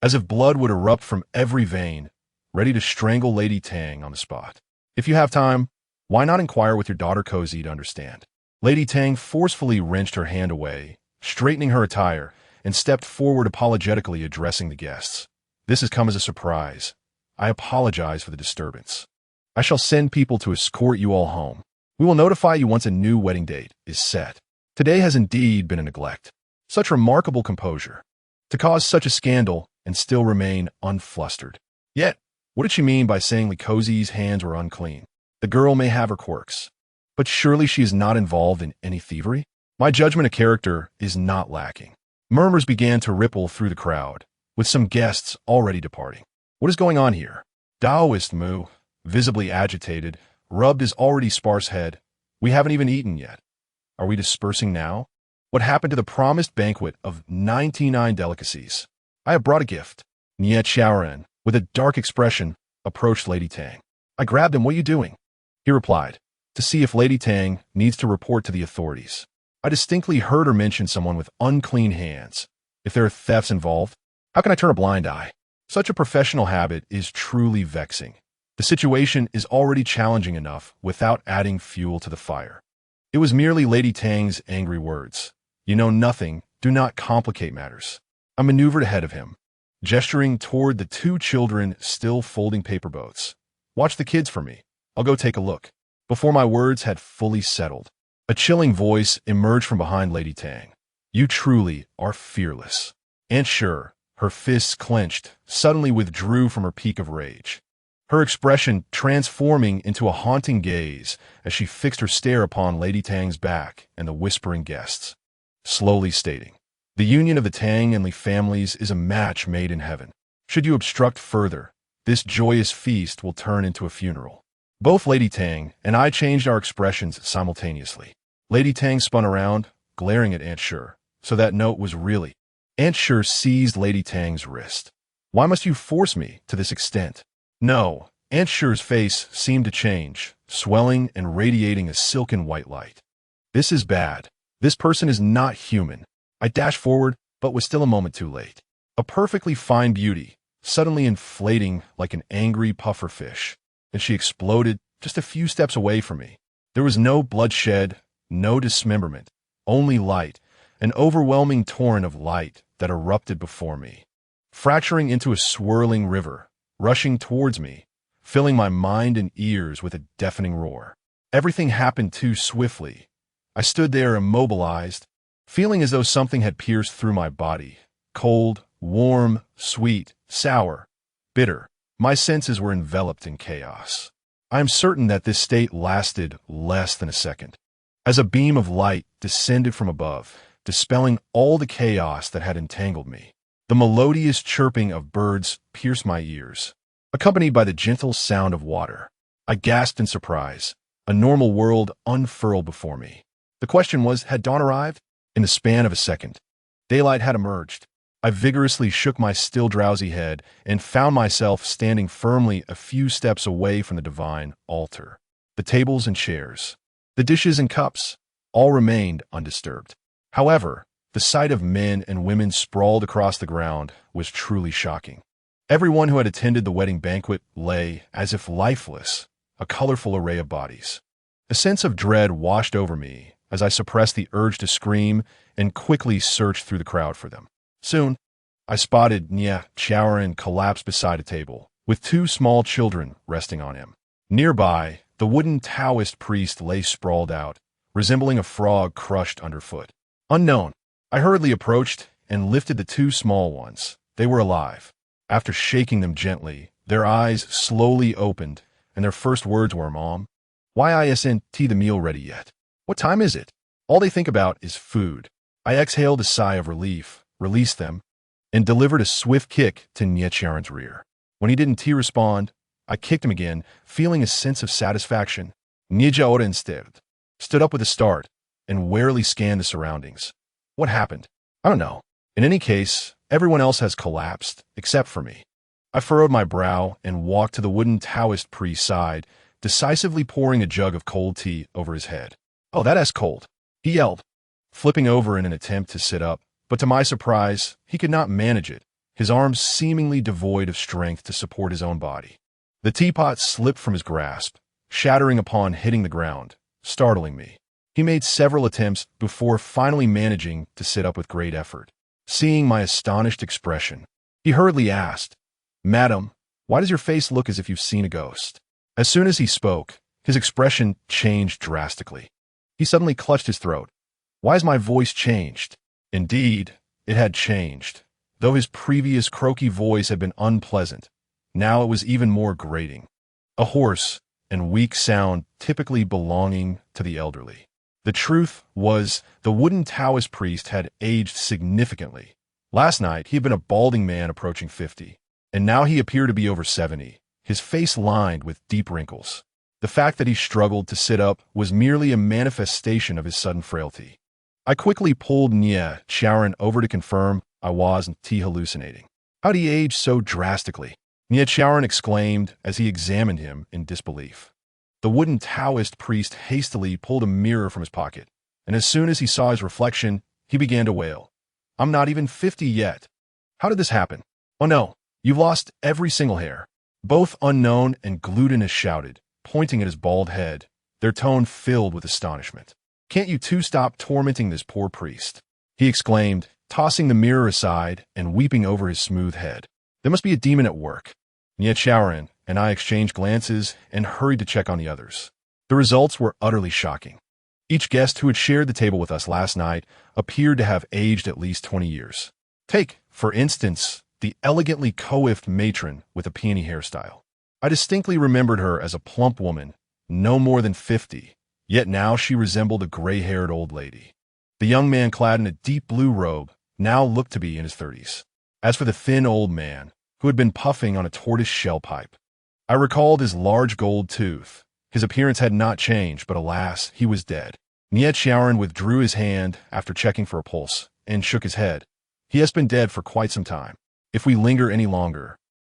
Speaker 1: as if blood would erupt from every vein, ready to strangle Lady Tang on the spot. If you have time, why not inquire with your daughter Cozy to understand? Lady Tang forcefully wrenched her hand away, straightening her attire, and stepped forward apologetically addressing the guests. This has come as a surprise. I apologize for the disturbance. I shall send people to escort you all home. We will notify you once a new wedding date is set. Today has indeed been a neglect. Such remarkable composure. To cause such a scandal and still remain unflustered. Yet, what did she mean by saying Cozy's hands were unclean? The girl may have her quirks, but surely she is not involved in any thievery? My judgment of character is not lacking. Murmurs began to ripple through the crowd, with some guests already departing. What is going on here? Taoist Mu, visibly agitated, rubbed his already sparse head. We haven't even eaten yet. Are we dispersing now? What happened to the promised banquet of 99 delicacies? I have brought a gift. Niet Xiaoren, with a dark expression, approached Lady Tang. I grabbed him. What are you doing? He replied, to see if Lady Tang needs to report to the authorities. I distinctly heard her mention someone with unclean hands. If there are thefts involved, how can I turn a blind eye? Such a professional habit is truly vexing. The situation is already challenging enough without adding fuel to the fire. It was merely Lady Tang's angry words. You know nothing, do not complicate matters. I maneuvered ahead of him, gesturing toward the two children still folding paper boats. Watch the kids for me. I'll go take a look. Before my words had fully settled, a chilling voice emerged from behind Lady Tang. You truly are fearless. Aunt Sure, her fists clenched, suddenly withdrew from her peak of rage, her expression transforming into a haunting gaze as she fixed her stare upon Lady Tang's back and the whispering guests, slowly stating, the union of the Tang and Li families is a match made in heaven. Should you obstruct further, this joyous feast will turn into a funeral. Both Lady Tang and I changed our expressions simultaneously. Lady Tang spun around, glaring at Aunt Sure, so that note was really. Aunt Sure seized Lady Tang's wrist. Why must you force me to this extent? No, Aunt Sure's face seemed to change, swelling and radiating a silken white light. This is bad. This person is not human. I dashed forward, but was still a moment too late. A perfectly fine beauty, suddenly inflating like an angry puffer fish, and she exploded just a few steps away from me. There was no bloodshed, no dismemberment, only light, an overwhelming torrent of light that erupted before me, fracturing into a swirling river, rushing towards me, filling my mind and ears with a deafening roar. Everything happened too swiftly. I stood there immobilized, feeling as though something had pierced through my body, cold, warm, sweet, sour, bitter. My senses were enveloped in chaos. I am certain that this state lasted less than a second, as a beam of light descended from above, dispelling all the chaos that had entangled me. The melodious chirping of birds pierced my ears, accompanied by the gentle sound of water. I gasped in surprise. A normal world unfurled before me. The question was, had dawn arrived? In the span of a second, daylight had emerged. I vigorously shook my still drowsy head and found myself standing firmly a few steps away from the divine altar. The tables and chairs, the dishes and cups, all remained undisturbed. However, the sight of men and women sprawled across the ground was truly shocking. Everyone who had attended the wedding banquet lay, as if lifeless, a colorful array of bodies. A sense of dread washed over me as I suppressed the urge to scream and quickly searched through the crowd for them. Soon, I spotted Nya Chaoran collapsed beside a table, with two small children resting on him. Nearby, the wooden Taoist priest lay sprawled out, resembling a frog crushed underfoot. Unknown, I hurriedly approached and lifted the two small ones. They were alive. After shaking them gently, their eyes slowly opened, and their first words were, "Mom, why isn't the meal ready yet? What time is it?" All they think about is food. I exhaled a sigh of relief, released them, and delivered a swift kick to Nietzsche's rear. When he didn't respond, I kicked him again, feeling a sense of satisfaction. Nietzsche instead stood up with a start and warily scanned the surroundings. What happened? I don't know. In any case, everyone else has collapsed, except for me. I furrowed my brow and walked to the wooden Taoist priest's side, decisively pouring a jug of cold tea over his head. "Oh, that's cold," he yelled, flipping over in an attempt to sit up. But to my surprise, he could not manage it, his arms seemingly devoid of strength to support his own body. The teapot slipped from his grasp, shattering upon hitting the ground, startling me. He made several attempts before finally managing to sit up with great effort. Seeing my astonished expression, he hurriedly asked, "Madam, why does your face look as if you've seen a ghost?" As soon as he spoke, his expression changed drastically. He suddenly clutched his throat. Why has my voice changed? Indeed, it had changed. Though his previous croaky voice had been unpleasant, now it was even more grating. A hoarse and weak sound typically belonging to the elderly. The truth was, the wooden Taoist priest had aged significantly. Last night, he had been a balding man approaching 50, and now he appeared to be over 70, his face lined with deep wrinkles. The fact that he struggled to sit up was merely a manifestation of his sudden frailty. I quickly pulled Nya Chaoran over to confirm I wasn't hallucinating. How'd he age so drastically? Nya Chaoran exclaimed as he examined him in disbelief. The wooden Taoist priest hastily pulled a mirror from his pocket, and as soon as he saw his reflection, he began to wail. "I'm not even 50 yet. How did this happen? Oh no, you've lost every single hair." Both Unknown and Glutinous shouted, pointing at his bald head, their tone filled with astonishment. "Can't you two stop tormenting this poor priest?" he exclaimed, tossing the mirror aside and weeping over his smooth head. "There must be a demon at work." Nya Chaoran and I exchanged glances and hurried to check on the others. The results were utterly shocking. Each guest who had shared the table with us last night appeared to have aged at least 20 years. Take, for instance, the elegantly coiffed matron with a peony hairstyle. I distinctly remembered her as a plump woman, no more than 50, yet now she resembled a gray-haired old lady. The young man clad in a deep blue robe now looked to be in his 30s. As for the thin old man, who had been puffing on a tortoise-shell pipe, I recalled his large gold tooth. His appearance had not changed, but alas, he was dead. Nya Chaoran withdrew his hand after checking for a pulse and shook his head. He has been dead for quite some time. If we linger any longer,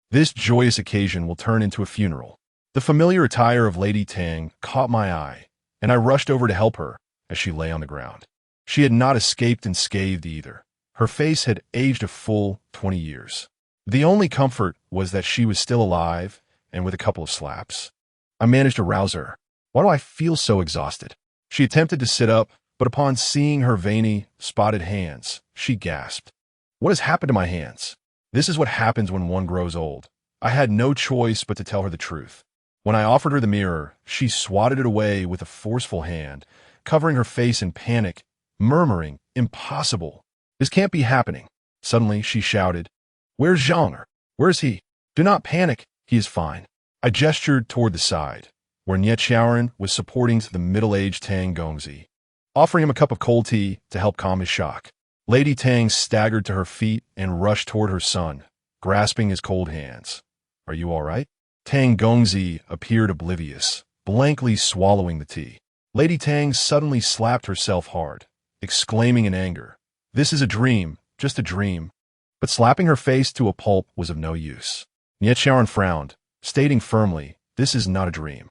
Speaker 1: this joyous occasion will turn into a funeral. The familiar attire of Lady Tang caught my eye, and I rushed over to help her as she lay on the ground. She had not escaped unscathed either. Her face had aged a full 20 years. The only comfort was that she was still alive, and with a couple of slaps, I managed to rouse her. "Why do I feel so exhausted?" She attempted to sit up, but upon seeing her veiny, spotted hands, she gasped. "What has happened to my hands?" This is what happens when one grows old. I had no choice but to tell her the truth. When I offered her the mirror, she swatted it away with a forceful hand, covering her face in panic, murmuring, "Impossible. This can't be happening." Suddenly, she shouted, "Where's Zhang? Where is he? Do not panic. He is fine." I gestured toward the side, where Nya Chaoran was supporting the middle-aged Tang Gongzi, offering him a cup of cold tea to help calm his shock. Lady Tang staggered to her feet and rushed toward her son, grasping his cold hands. "Are you all right?" Tang Gongzi appeared oblivious, blankly swallowing the tea. Lady Tang suddenly slapped herself hard, exclaiming in anger, "This is a dream, just a dream." But slapping her face to a pulp was of no use. Nietcharan frowned, stating firmly, "This is not a dream.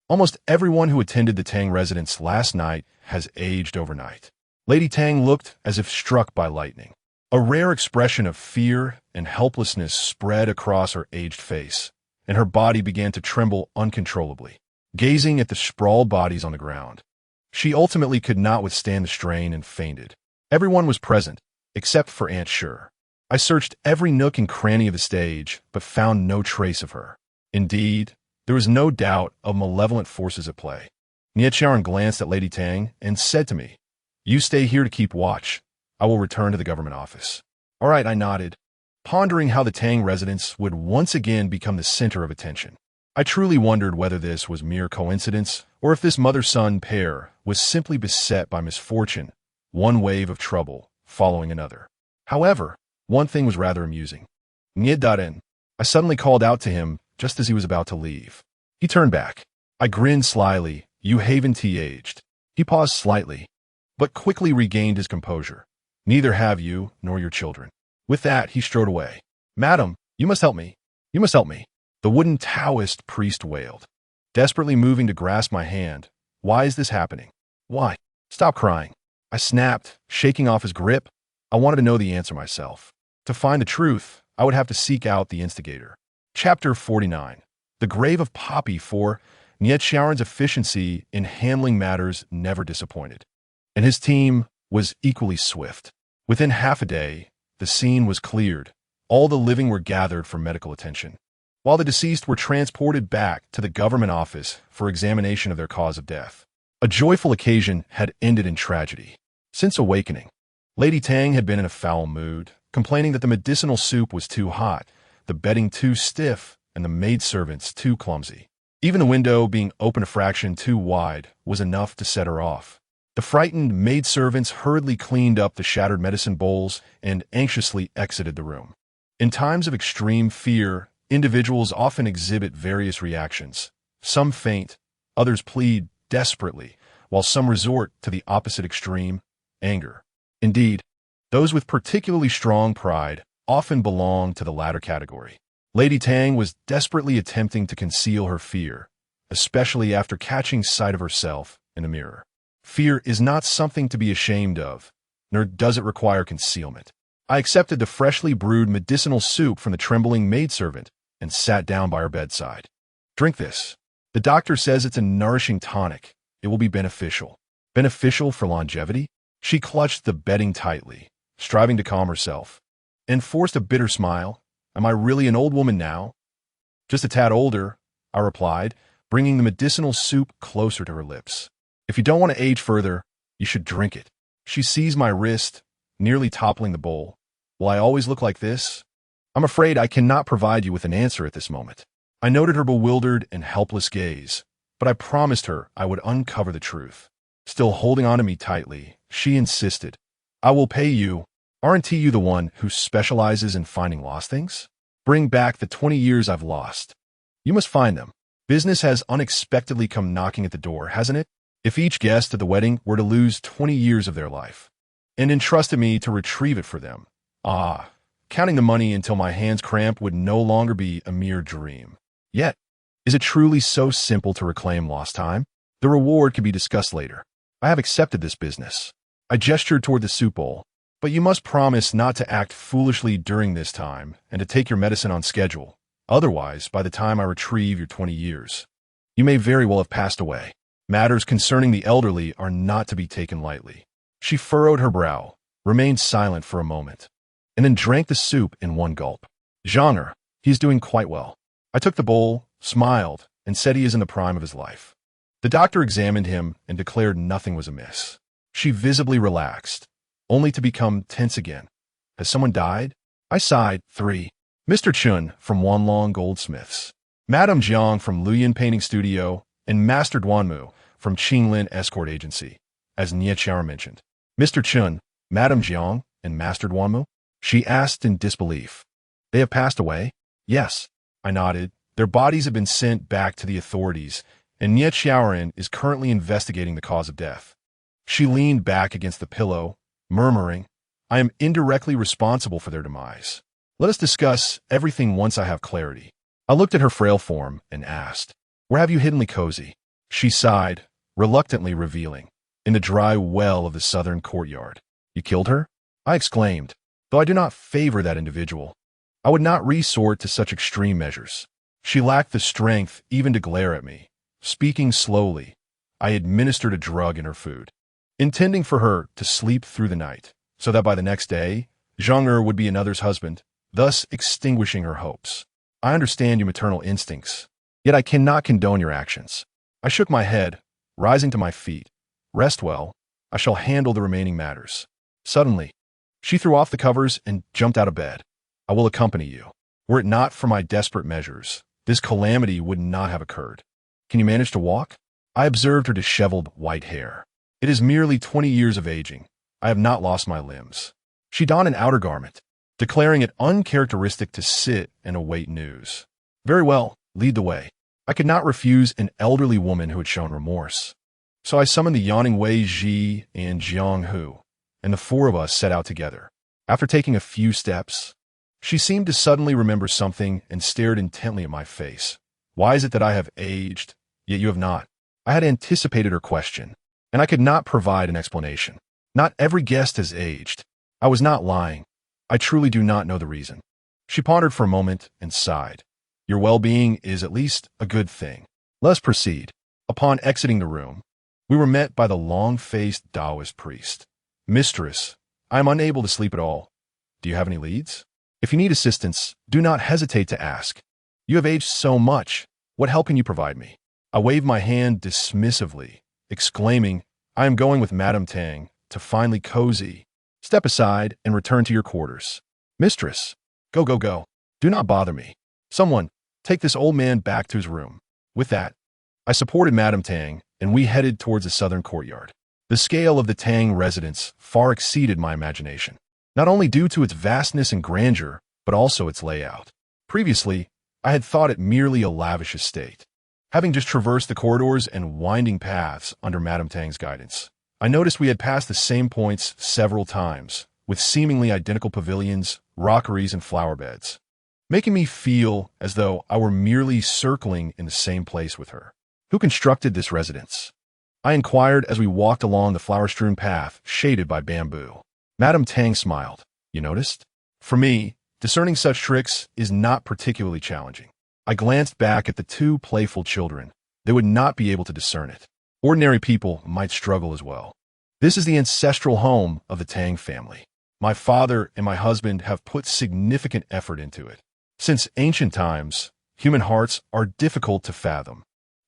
Speaker 1: Almost everyone who attended the Tang residence last night has aged overnight." Lady Tang looked as if struck by lightning. A rare expression of fear and helplessness spread across her aged face, and her body began to tremble uncontrollably, gazing at the sprawled bodies on the ground. She ultimately could not withstand the strain and fainted. Everyone was present, except for Aunt Sure. I searched every nook and cranny of the stage, but found no trace of her. Indeed, there was no doubt of malevolent forces at play. Nietcharan glanced at Lady Tang and said to me, "You stay here to keep watch. I will return to the government office." "All right," I nodded, pondering how the Tang residence would once again become the center of attention. I truly wondered whether this was mere coincidence, or if this mother-son pair was simply beset by misfortune, one wave of trouble following another. However, one thing was rather amusing. "Niedaren." I suddenly called out to him just as he was about to leave. He turned back. I grinned slyly. "You haven't aged." He paused slightly, but quickly regained his composure. "Neither have you, nor your children." With that, he strode away. "Madam, you must help me. You must help me," the wooden Taoist priest wailed, desperately moving to grasp my hand. "Why is this happening? Why?" "Stop crying," I snapped, shaking off his grip. I wanted to know the answer myself. To find the truth, I would have to seek out the instigator. Chapter 49. The Grave of Poppy. 4. Nietcharan's efficiency in handling matters never disappointed, and his team was equally swift. Within half a day, the scene was cleared. All the living were gathered for medical attention, while the deceased were transported back to the government office for examination of their cause of death. A joyful occasion had ended in tragedy. Since awakening, Lady Tang had been in a foul mood, complaining that the medicinal soup was too hot, the bedding too stiff, and the maidservants too clumsy. Even the window being open a fraction too wide was enough to set her off. The frightened maidservants hurriedly cleaned up the shattered medicine bowls and anxiously exited the room. In times of extreme fear, individuals often exhibit various reactions. Some faint, others plead desperately, while some resort to the opposite extreme, anger. Indeed, those with particularly strong pride often belong to the latter category. Lady Tang was desperately attempting to conceal her fear, especially after catching sight of herself in the mirror. Fear is not something to be ashamed of, nor does it require concealment. I accepted the freshly brewed medicinal soup from the trembling maidservant and sat down by her bedside. "Drink this. The doctor says it's a nourishing tonic. It will be beneficial." Beneficial for longevity? She clutched the bedding tightly, striving to calm herself, and forced a bitter smile. "Am I really an old woman now?" "Just a tad older," I replied, bringing the medicinal soup closer to her lips. "If you don't want to age further, you should drink it." She seized my wrist, nearly toppling the bowl. "Will I always look like this?" "I'm afraid I cannot provide you with an answer at this moment." I noted her bewildered and helpless gaze, but I promised her I would uncover the truth. Still holding on to me tightly, she insisted, "I will pay you. Aren't you the one who specializes in finding lost things? Bring back the 20 years I've lost." "You must find them. Business has unexpectedly come knocking at the door, hasn't it? If each guest at the wedding were to lose 20 years of their life, and entrusted me to retrieve it for them, counting the money until my hands cramp would no longer be a mere dream. Yet, is it truly so simple to reclaim lost time? The reward can be discussed later. I have accepted this business." I gestured toward the soup bowl. "But you must promise not to act foolishly during this time and to take your medicine on schedule. Otherwise, by the time I retrieve your 20 years, you may very well have passed away. Matters concerning the elderly are not to be taken lightly." She furrowed her brow, remained silent for a moment, and then drank the soup in one gulp. "Genre, he's doing quite well." I took the bowl, smiled, and said he is in the prime of his life. The doctor examined him and declared nothing was amiss. She visibly relaxed, only to become tense again. "Has someone died?" I sighed. 3. Mr. Chun from Wanlong Goldsmiths, Madame Jiang from Luyan Painting Studio, and Master Duanmu from Qinglin Escort Agency, as Nietcharan mentioned. "Mr. Chun, Madame Jiang, and Master Duanmu?" she asked in disbelief. "They have passed away?" "Yes," I nodded. "Their bodies have been sent back to the authorities, and Niet Xiaoran is currently investigating the cause of death. She leaned back against the pillow, murmuring, I am indirectly responsible for their demise. Let us discuss everything once I have clarity. I looked at her frail form and asked, Where have you hidden Li Cozy? She sighed, reluctantly revealing, In the dry well of the southern courtyard. You killed her? I exclaimed. Though I do not favor that individual, I would not resort to such extreme measures. She lacked the strength even to glare at me. Speaking slowly, I administered a drug in her food, intending for her to sleep through the night, so that by the next day, Zhang would be another's husband, thus extinguishing her hopes. I understand your maternal instincts, yet I cannot condone your actions. I shook my head, rising to my feet. Rest well, I shall handle the remaining matters. Suddenly, she threw off the covers and jumped out of bed. I will accompany you. Were it not for my desperate measures, this calamity would not have occurred. Can you manage to walk? I observed her disheveled white hair. It is merely 20 years of aging. I have not lost my limbs. She donned an outer garment, declaring it uncharacteristic to sit and await news. Very well, lead the way. I could not refuse an elderly woman who had shown remorse. So I summoned the yawning Wei Ji and Jiang Hu, and the four of us set out together. After taking a few steps, she seemed to suddenly remember something and stared intently at my face. Why is it that I have aged, yet you have not? I had anticipated her question, and I could not provide an explanation. Not every guest has aged. I was not lying. I truly do not know the reason. She pondered for a moment and sighed. Your well-being is at least a good thing. Let us proceed. Upon exiting the room, we were met by the long-faced Taoist priest. Mistress, I am unable to sleep at all. Do you have any leads? If you need assistance, do not hesitate to ask. You have aged so much. What help can you provide me? I waved my hand dismissively, exclaiming, I am going with Madame Tang to find Li Cozy. Step aside and return to your quarters. Mistress, go, go, go. Do not bother me. Someone, take this old man back to his room. With that, I supported Madame Tang, and we headed towards the southern courtyard. The scale of the Tang residence far exceeded my imagination, not only due to its vastness and grandeur, but also its layout. Previously, I had thought it merely a lavish estate. Having just traversed the corridors and winding paths under Madame Tang's guidance, I noticed we had passed the same points several times, with seemingly identical pavilions, rockeries, and flower beds, making me feel as though I were merely circling in the same place with her. Who constructed this residence? I inquired as we walked along the flower-strewn path shaded by bamboo. Madame Tang smiled. You noticed? For me, discerning such tricks is not particularly challenging. I glanced back at the two playful children. They would not be able to discern it. Ordinary people might struggle as well. This is the ancestral home of the Tang family. My father and my husband have put significant effort into it. Since ancient times, human hearts are difficult to fathom.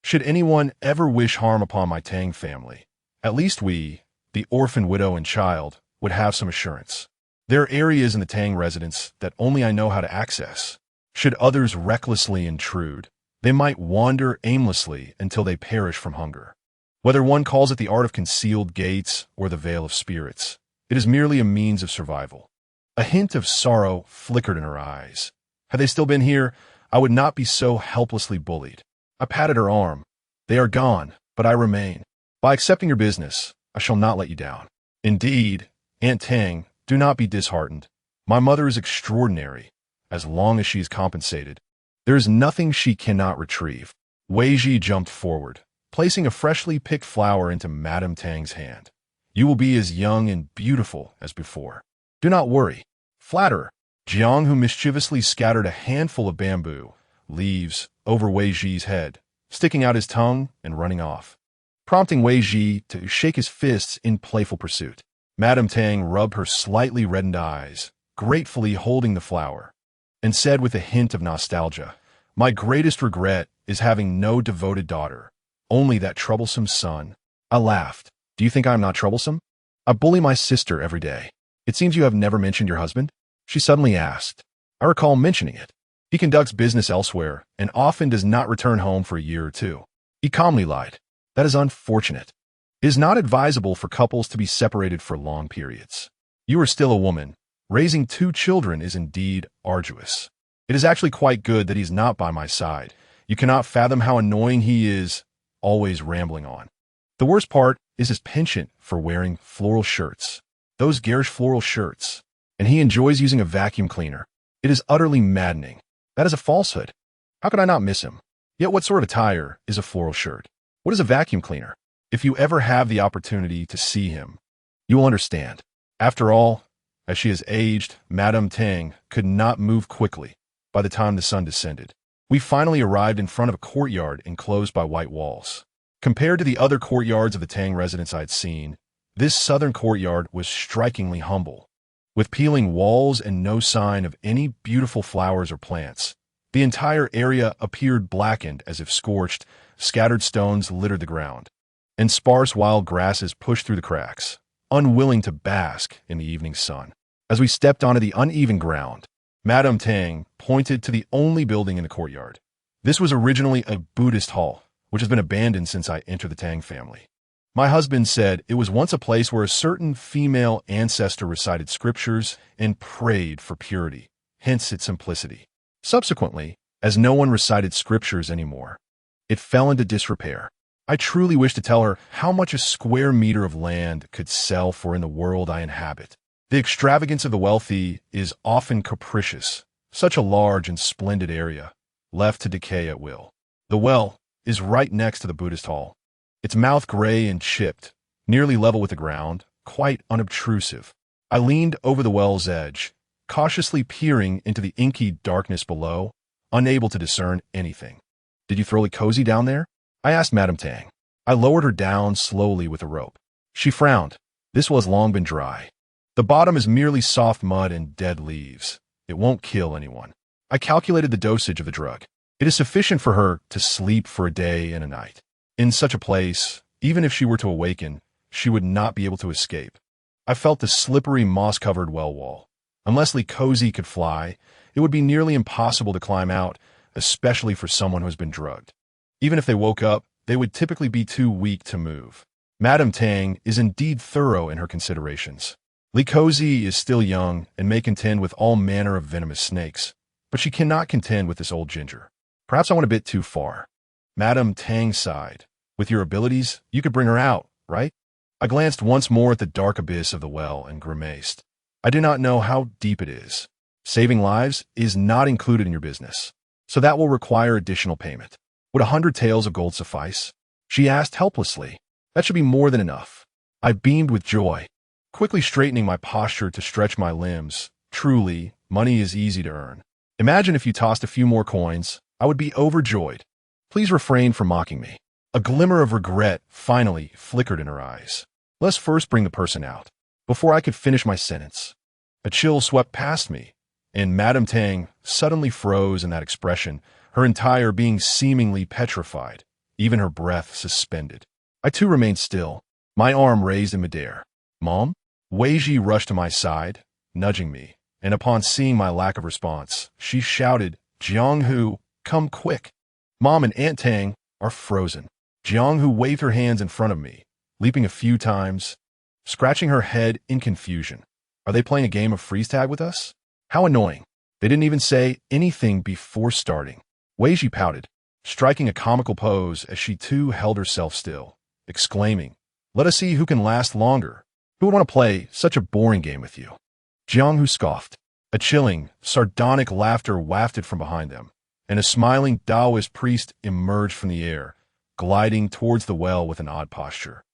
Speaker 1: Should anyone ever wish harm upon my Tang family, at least we, the orphan widow and child, would have some assurance. There are areas in the Tang residence that only I know how to access. Should others recklessly intrude, they might wander aimlessly until they perish from hunger. Whether one calls it the art of concealed gates or the veil of spirits, it is merely a means of survival. A hint of sorrow flickered in her eyes. Had they still been here, I would not be so helplessly bullied. I patted her arm. They are gone, but I remain. By accepting your business, I shall not let you down. Indeed, Aunt Tang, do not be disheartened. My mother is extraordinary. As long as she is compensated, there is nothing she cannot retrieve. Wei Ji jumped forward, placing a freshly picked flower into Madame Tang's hand. You will be as young and beautiful as before. Do not worry. Flatterer. Jiang, who mischievously scattered a handful of bamboo leaves over Wei Ji's head, sticking out his tongue and running off, prompting Wei Ji to shake his fists in playful pursuit. Madame Tang rubbed her slightly reddened eyes, gratefully holding the flower, and said with a hint of nostalgia, My greatest regret is having no devoted daughter, only that troublesome son. I laughed. Do you think I am not troublesome? I bully my sister every day. It seems you have never mentioned your husband? She suddenly asked. I recall mentioning it. He conducts business elsewhere and often does not return home for a year or two. He calmly lied. That is unfortunate. It is not advisable for couples to be separated for long periods. You are still a woman. Raising two children is indeed arduous. It is actually quite good that he is not by my side. You cannot fathom how annoying he is always rambling on. The worst part is his penchant for wearing floral shirts. Those garish floral shirts. And he enjoys using a vacuum cleaner. It is utterly maddening. That is a falsehood. How could I not miss him? Yet what sort of attire is a floral shirt? What is a vacuum cleaner? If you ever have the opportunity to see him, you will understand. After all, as she has aged, Madame Tang could not move quickly by the time the sun descended. We finally arrived in front of a courtyard enclosed by white walls. Compared to the other courtyards of the Tang residence I had seen, this southern courtyard was strikingly humble. With peeling walls and no sign of any beautiful flowers or plants, the entire area appeared blackened as if scorched. Scattered stones littered the ground, and sparse wild grasses pushed through the cracks, unwilling to bask in the evening sun. As we stepped onto the uneven ground, Madame Tang pointed to the only building in the courtyard. This was originally a Buddhist hall, which has been abandoned since I entered the Tang family. My husband said it was once a place where a certain female ancestor recited scriptures and prayed for purity, hence its simplicity. Subsequently, as no one recited scriptures anymore, it fell into disrepair. I truly wish to tell her how much a square meter of land could sell for in the world I inhabit. The extravagance of the wealthy is often capricious. Such a large and splendid area, left to decay at will. The well is right next to the Buddhist hall. Its mouth gray and chipped, nearly level with the ground, quite unobtrusive. I leaned over the well's edge, cautiously peering into the inky darkness below, unable to discern anything. "Did you throw a cozy down there?" I asked Madame Tang. I lowered her down slowly with a rope. She frowned. "This well has long been dry. The bottom is merely soft mud and dead leaves. It won't kill anyone." I calculated the dosage of the drug. It is sufficient for her to sleep for a day and a night. In such a place, even if she were to awaken, she would not be able to escape. I felt the slippery, moss-covered well wall. Unless Cozy could fly, it would be nearly impossible to climb out, especially for someone who has been drugged. Even if they woke up, they would typically be too weak to move. Madame Tang is indeed thorough in her considerations. Cozy is still young and may contend with all manner of venomous snakes, but she cannot contend with this old ginger. Perhaps I went a bit too far. Madame Tang sighed. "With your abilities, you could bring her out, right?" I glanced once more at the dark abyss of the well and grimaced. "I do not know how deep it is. Saving lives is not included in your business, so that will require additional payment. Would 100 taels of gold suffice?" She asked helplessly. "That should be more than enough." I beamed with joy, quickly straightening my posture to stretch my limbs. Truly, money is easy to earn. Imagine if you tossed a few more coins, I would be overjoyed. Please refrain from mocking me. A glimmer of regret finally flickered in her eyes. "Let's first bring the person out." Before I could finish my sentence, a chill swept past me, and Madame Tang suddenly froze in that expression, her entire being seemingly petrified, even her breath suspended. I too remained still, my arm raised in midair. "Mom?" Weiji rushed to my side, nudging me, and upon seeing my lack of response, she shouted, "Jianghu, come quick." Mom and Aunt Tang are frozen. Jianghu waved her hands in front of me, leaping a few times, scratching her head in confusion. Are they playing a game of freeze tag with us? How annoying. They didn't even say anything before starting. Weiji pouted, striking a comical pose as she too held herself still, exclaiming, "Let us see who can last longer. Who would want to play such a boring game with you?" Jianghu scoffed. A chilling, sardonic laughter wafted from behind them, and a smiling Taoist priest emerged from the air, gliding towards the well with an odd posture,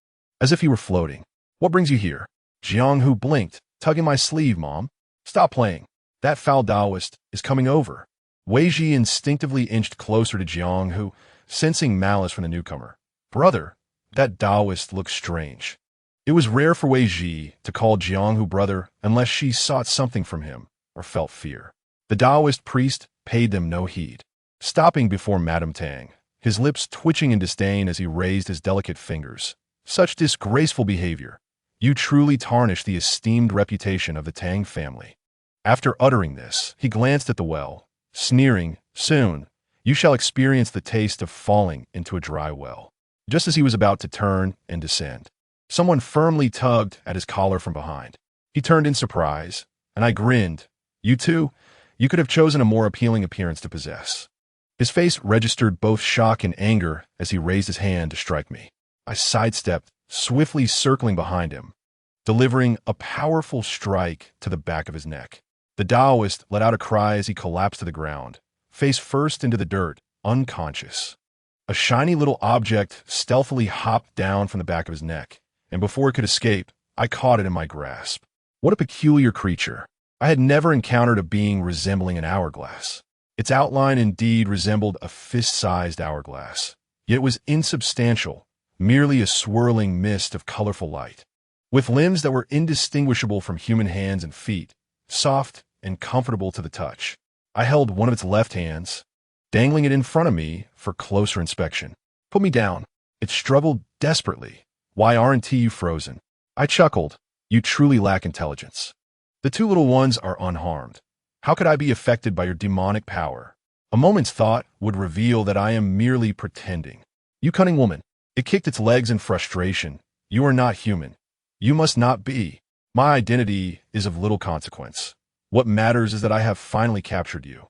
Speaker 1: as if he were floating. "What brings you here?" Jianghu blinked, tugging my sleeve. "Mom, stop playing. That foul Taoist is coming over." Weiji instinctively inched closer to Jianghu, sensing malice from the newcomer. "Brother, that Taoist looks strange." It was rare for Weiji to call Jianghu brother unless she sought something from him or felt fear. The Taoist priest paid them no heed, stopping before Madame Tang, his lips twitching in disdain as he raised his delicate fingers. "Such disgraceful behavior. You truly tarnish the esteemed reputation of the Tang family." After uttering this, he glanced at the well, sneering, "Soon, you shall experience the taste of falling into a dry well." Just as he was about to turn and descend, someone firmly tugged at his collar from behind. He turned in surprise, and I grinned. "You too? You could have chosen a more appealing appearance to possess." His face registered both shock and anger as he raised his hand to strike me. I sidestepped, swiftly circling behind him, delivering a powerful strike to the back of his neck. The Taoist let out a cry as he collapsed to the ground, face first into the dirt, unconscious. A shiny little object stealthily hopped down from the back of his neck, and before it could escape, I caught it in my grasp. What a peculiar creature. I had never encountered a being resembling an hourglass. Its outline indeed resembled a fist-sized hourglass, yet it was insubstantial, merely a swirling mist of colorful light. With limbs that were indistinguishable from human hands and feet, soft and comfortable to the touch, I held one of its left hands, dangling it in front of me for closer inspection. Put me down. It struggled desperately. Why aren't you frozen? I chuckled. You truly lack intelligence. The two little ones are unharmed. How could I be affected by your demonic power? A moment's thought would reveal that I am merely pretending. You cunning woman. It kicked its legs in frustration. You are not human. You must not be. My identity is of little consequence. What matters is that I have finally captured you.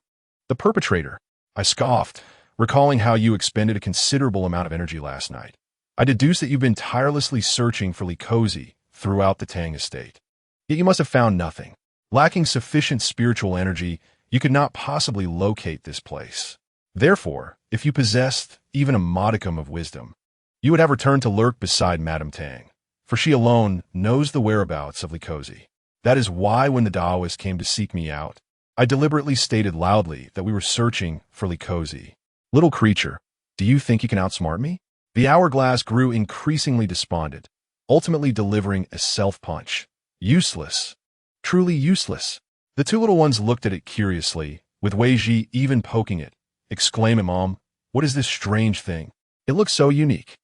Speaker 1: The perpetrator. I scoffed, recalling how you expended a considerable amount of energy last night. I deduced that you've been tirelessly searching for Likosi throughout the Tang estate. Yet you must have found nothing. Lacking sufficient spiritual energy, you could not possibly locate this place. Therefore, if you possessed even a modicum of wisdom, you would have returned to lurk beside Madame Tang, for she alone knows the whereabouts of Likosi. That is why when the Taoist came to seek me out, I deliberately stated loudly that we were searching for Likosi. Little creature, do you think you can outsmart me? The hourglass grew increasingly despondent, ultimately delivering a self-punch. Useless. Truly useless. The two little ones looked at it curiously, with Wei Ji even poking it, exclaiming, Mom, what is this strange thing? It looks so unique.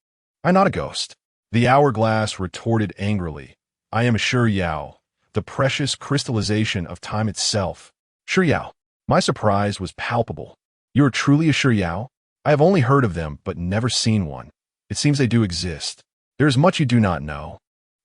Speaker 1: I'm not a ghost. The hourglass retorted angrily. I am a Shi Yao, the precious crystallization of time itself. Shi Yao. My surprise was palpable. You are truly a Shi Yao? I have only heard of them, but never seen one. It seems they do exist. There is much you do not know.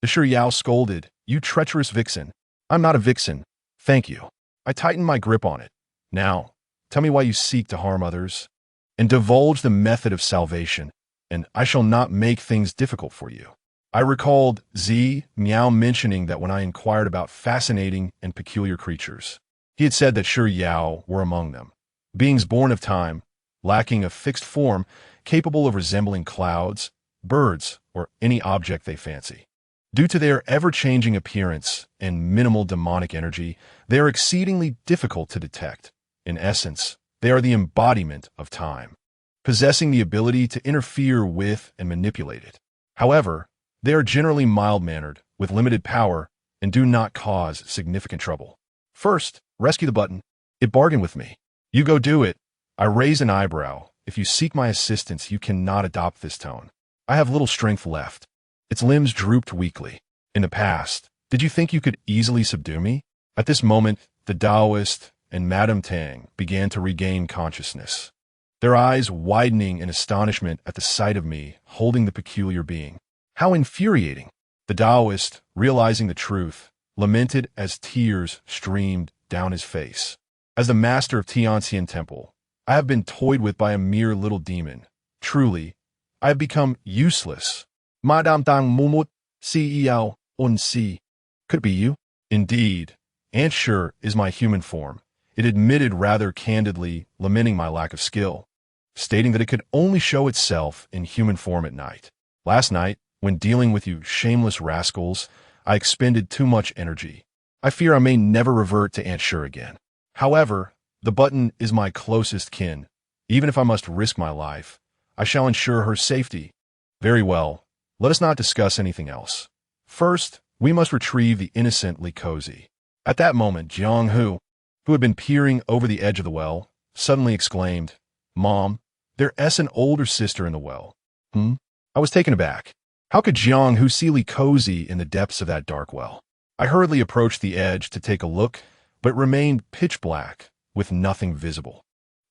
Speaker 1: The Shi Yao scolded, You treacherous vixen. I'm not a vixen. Thank you. I tightened my grip on it. Now, tell me why you seek to harm others, and divulge the method of salvation, and I shall not make things difficult for you. I recalled Zi Miao mentioning that when I inquired about fascinating and peculiar creatures, he had said that Shi Yao were among them, beings born of time, lacking a fixed form, capable of resembling clouds, birds, or any object they fancy. Due to their ever-changing appearance and minimal demonic energy, they are exceedingly difficult to detect. In essence, they are the embodiment of time, possessing the ability to interfere with and manipulate it. However, they are generally mild-mannered, with limited power, and do not cause significant trouble. First, rescue the button. It bargained with me. You go do it. I raise an eyebrow. If you seek my assistance, you cannot adopt this tone. I have little strength left. Its limbs drooped weakly. In the past, did you think you could easily subdue me? At this moment, the Taoist and Madame Tang began to regain consciousness, their eyes widening in astonishment at the sight of me holding the peculiar being. How infuriating! The Taoist, realizing the truth, lamented as tears streamed down his face. As the master of Tianxian Temple, I have been toyed with by a mere little demon. Truly, I have become useless. Madame Tang Mumut, CEO, Unceasing. Could it be you? Indeed. Aunt Shi is my human form. It admitted rather candidly, lamenting my lack of skill, stating that it could only show itself in human form at night. Last night, when dealing with you shameless rascals, I expended too much energy. I fear I may never revert to Aunt Shi again. However, the button is my closest kin. Even if I must risk my life, I shall ensure her safety. Very well. Let us not discuss anything else. First, we must retrieve the innocent Likosi. At that moment, Jiang Hu, who had been peering over the edge of the well, suddenly exclaimed, Mom, there's an older sister in the well. I was taken aback. How could Jiang Hu see Likosi in the depths of that dark well? I hurriedly approached the edge to take a look, but it remained pitch black, with nothing visible.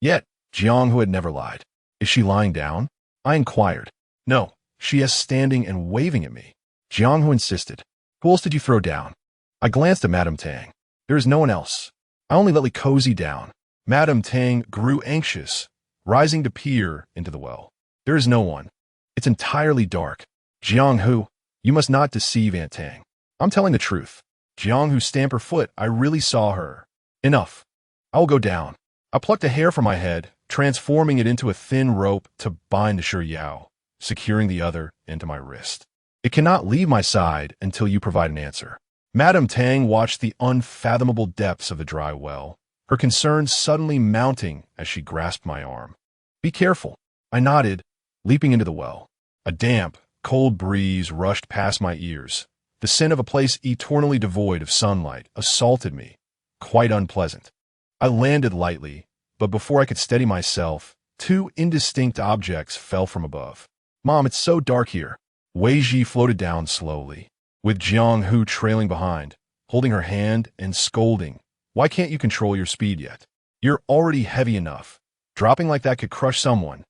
Speaker 1: Yet, Jiang Hu had never lied. Is she lying down? I inquired. No. She is standing and waving at me. Jiang Hu insisted. Who else did you throw down? I glanced at Madame Tang. There is no one else. I only let Likosi down. Madame Tang grew anxious, rising to peer into the well. There is no one. It's entirely dark. Jianghu, you must not deceive Aunt Tang. I'm telling the truth. Jianghu stamped her foot. I really saw her. Enough. I will go down. I plucked a hair from my head, transforming it into a thin rope to bind to Shi Yao, securing the other into my wrist. It cannot leave my side until you provide an answer. Madame Tang watched the unfathomable depths of the dry well, her concerns suddenly mounting as she grasped my arm. Be careful. I nodded, leaping into the well. A damp, cold breeze rushed past my ears. The scent of a place eternally devoid of sunlight assaulted me, quite unpleasant. I landed lightly, but before I could steady myself, two indistinct objects fell from above. Mom, it's so dark here. Wei Ji floated down slowly, with Jianghu trailing behind, holding her hand and scolding. Why can't you control your speed yet? You're already heavy enough. Dropping like that could crush someone.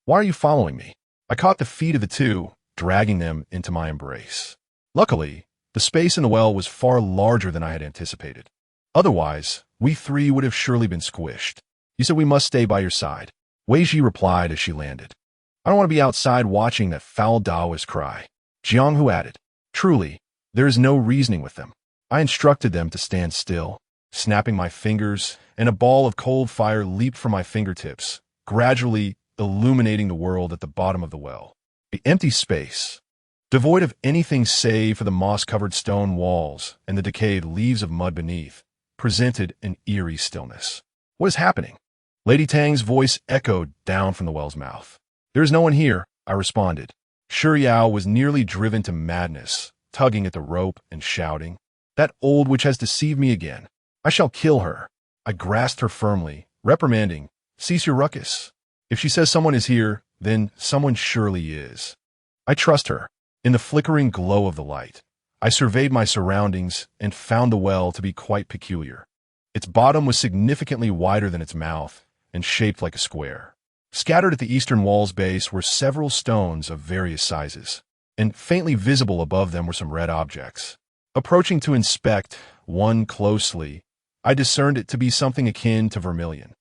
Speaker 1: Why are you following me? I caught the feet of the two, dragging them into my embrace. Luckily, the space in the well was far larger than I had anticipated. Otherwise, we three would have surely been squished. You said we must stay by your side. Wei Ji replied as she landed. I don't want to be outside watching that foul Taoist cry. Jianghu added. Truly, there is no reasoning with them. I instructed them to stand still, snapping my fingers, and a ball of cold fire leaped from my fingertips, gradually illuminating the world at the bottom of the well. The empty space, devoid of anything save for the moss-covered stone walls and the decayed leaves of mud beneath, presented an eerie stillness. What is happening? Lady Tang's voice echoed down from the well's mouth. There is no one here, I responded. Shi Yao was nearly driven to madness, tugging at the rope and shouting, That old witch has deceived me again. I shall kill her. I grasped her firmly, reprimanding, Cease your ruckus. If she says someone is here, then someone surely is. I trust her. In the flickering glow of the light, I surveyed my surroundings and found the well to be quite peculiar. Its bottom was significantly wider than its mouth and shaped like a square. Scattered at the eastern wall's base were several stones of various sizes, and faintly visible above them were some red objects. Approaching to inspect one closely, I discerned it to be something akin to vermilion,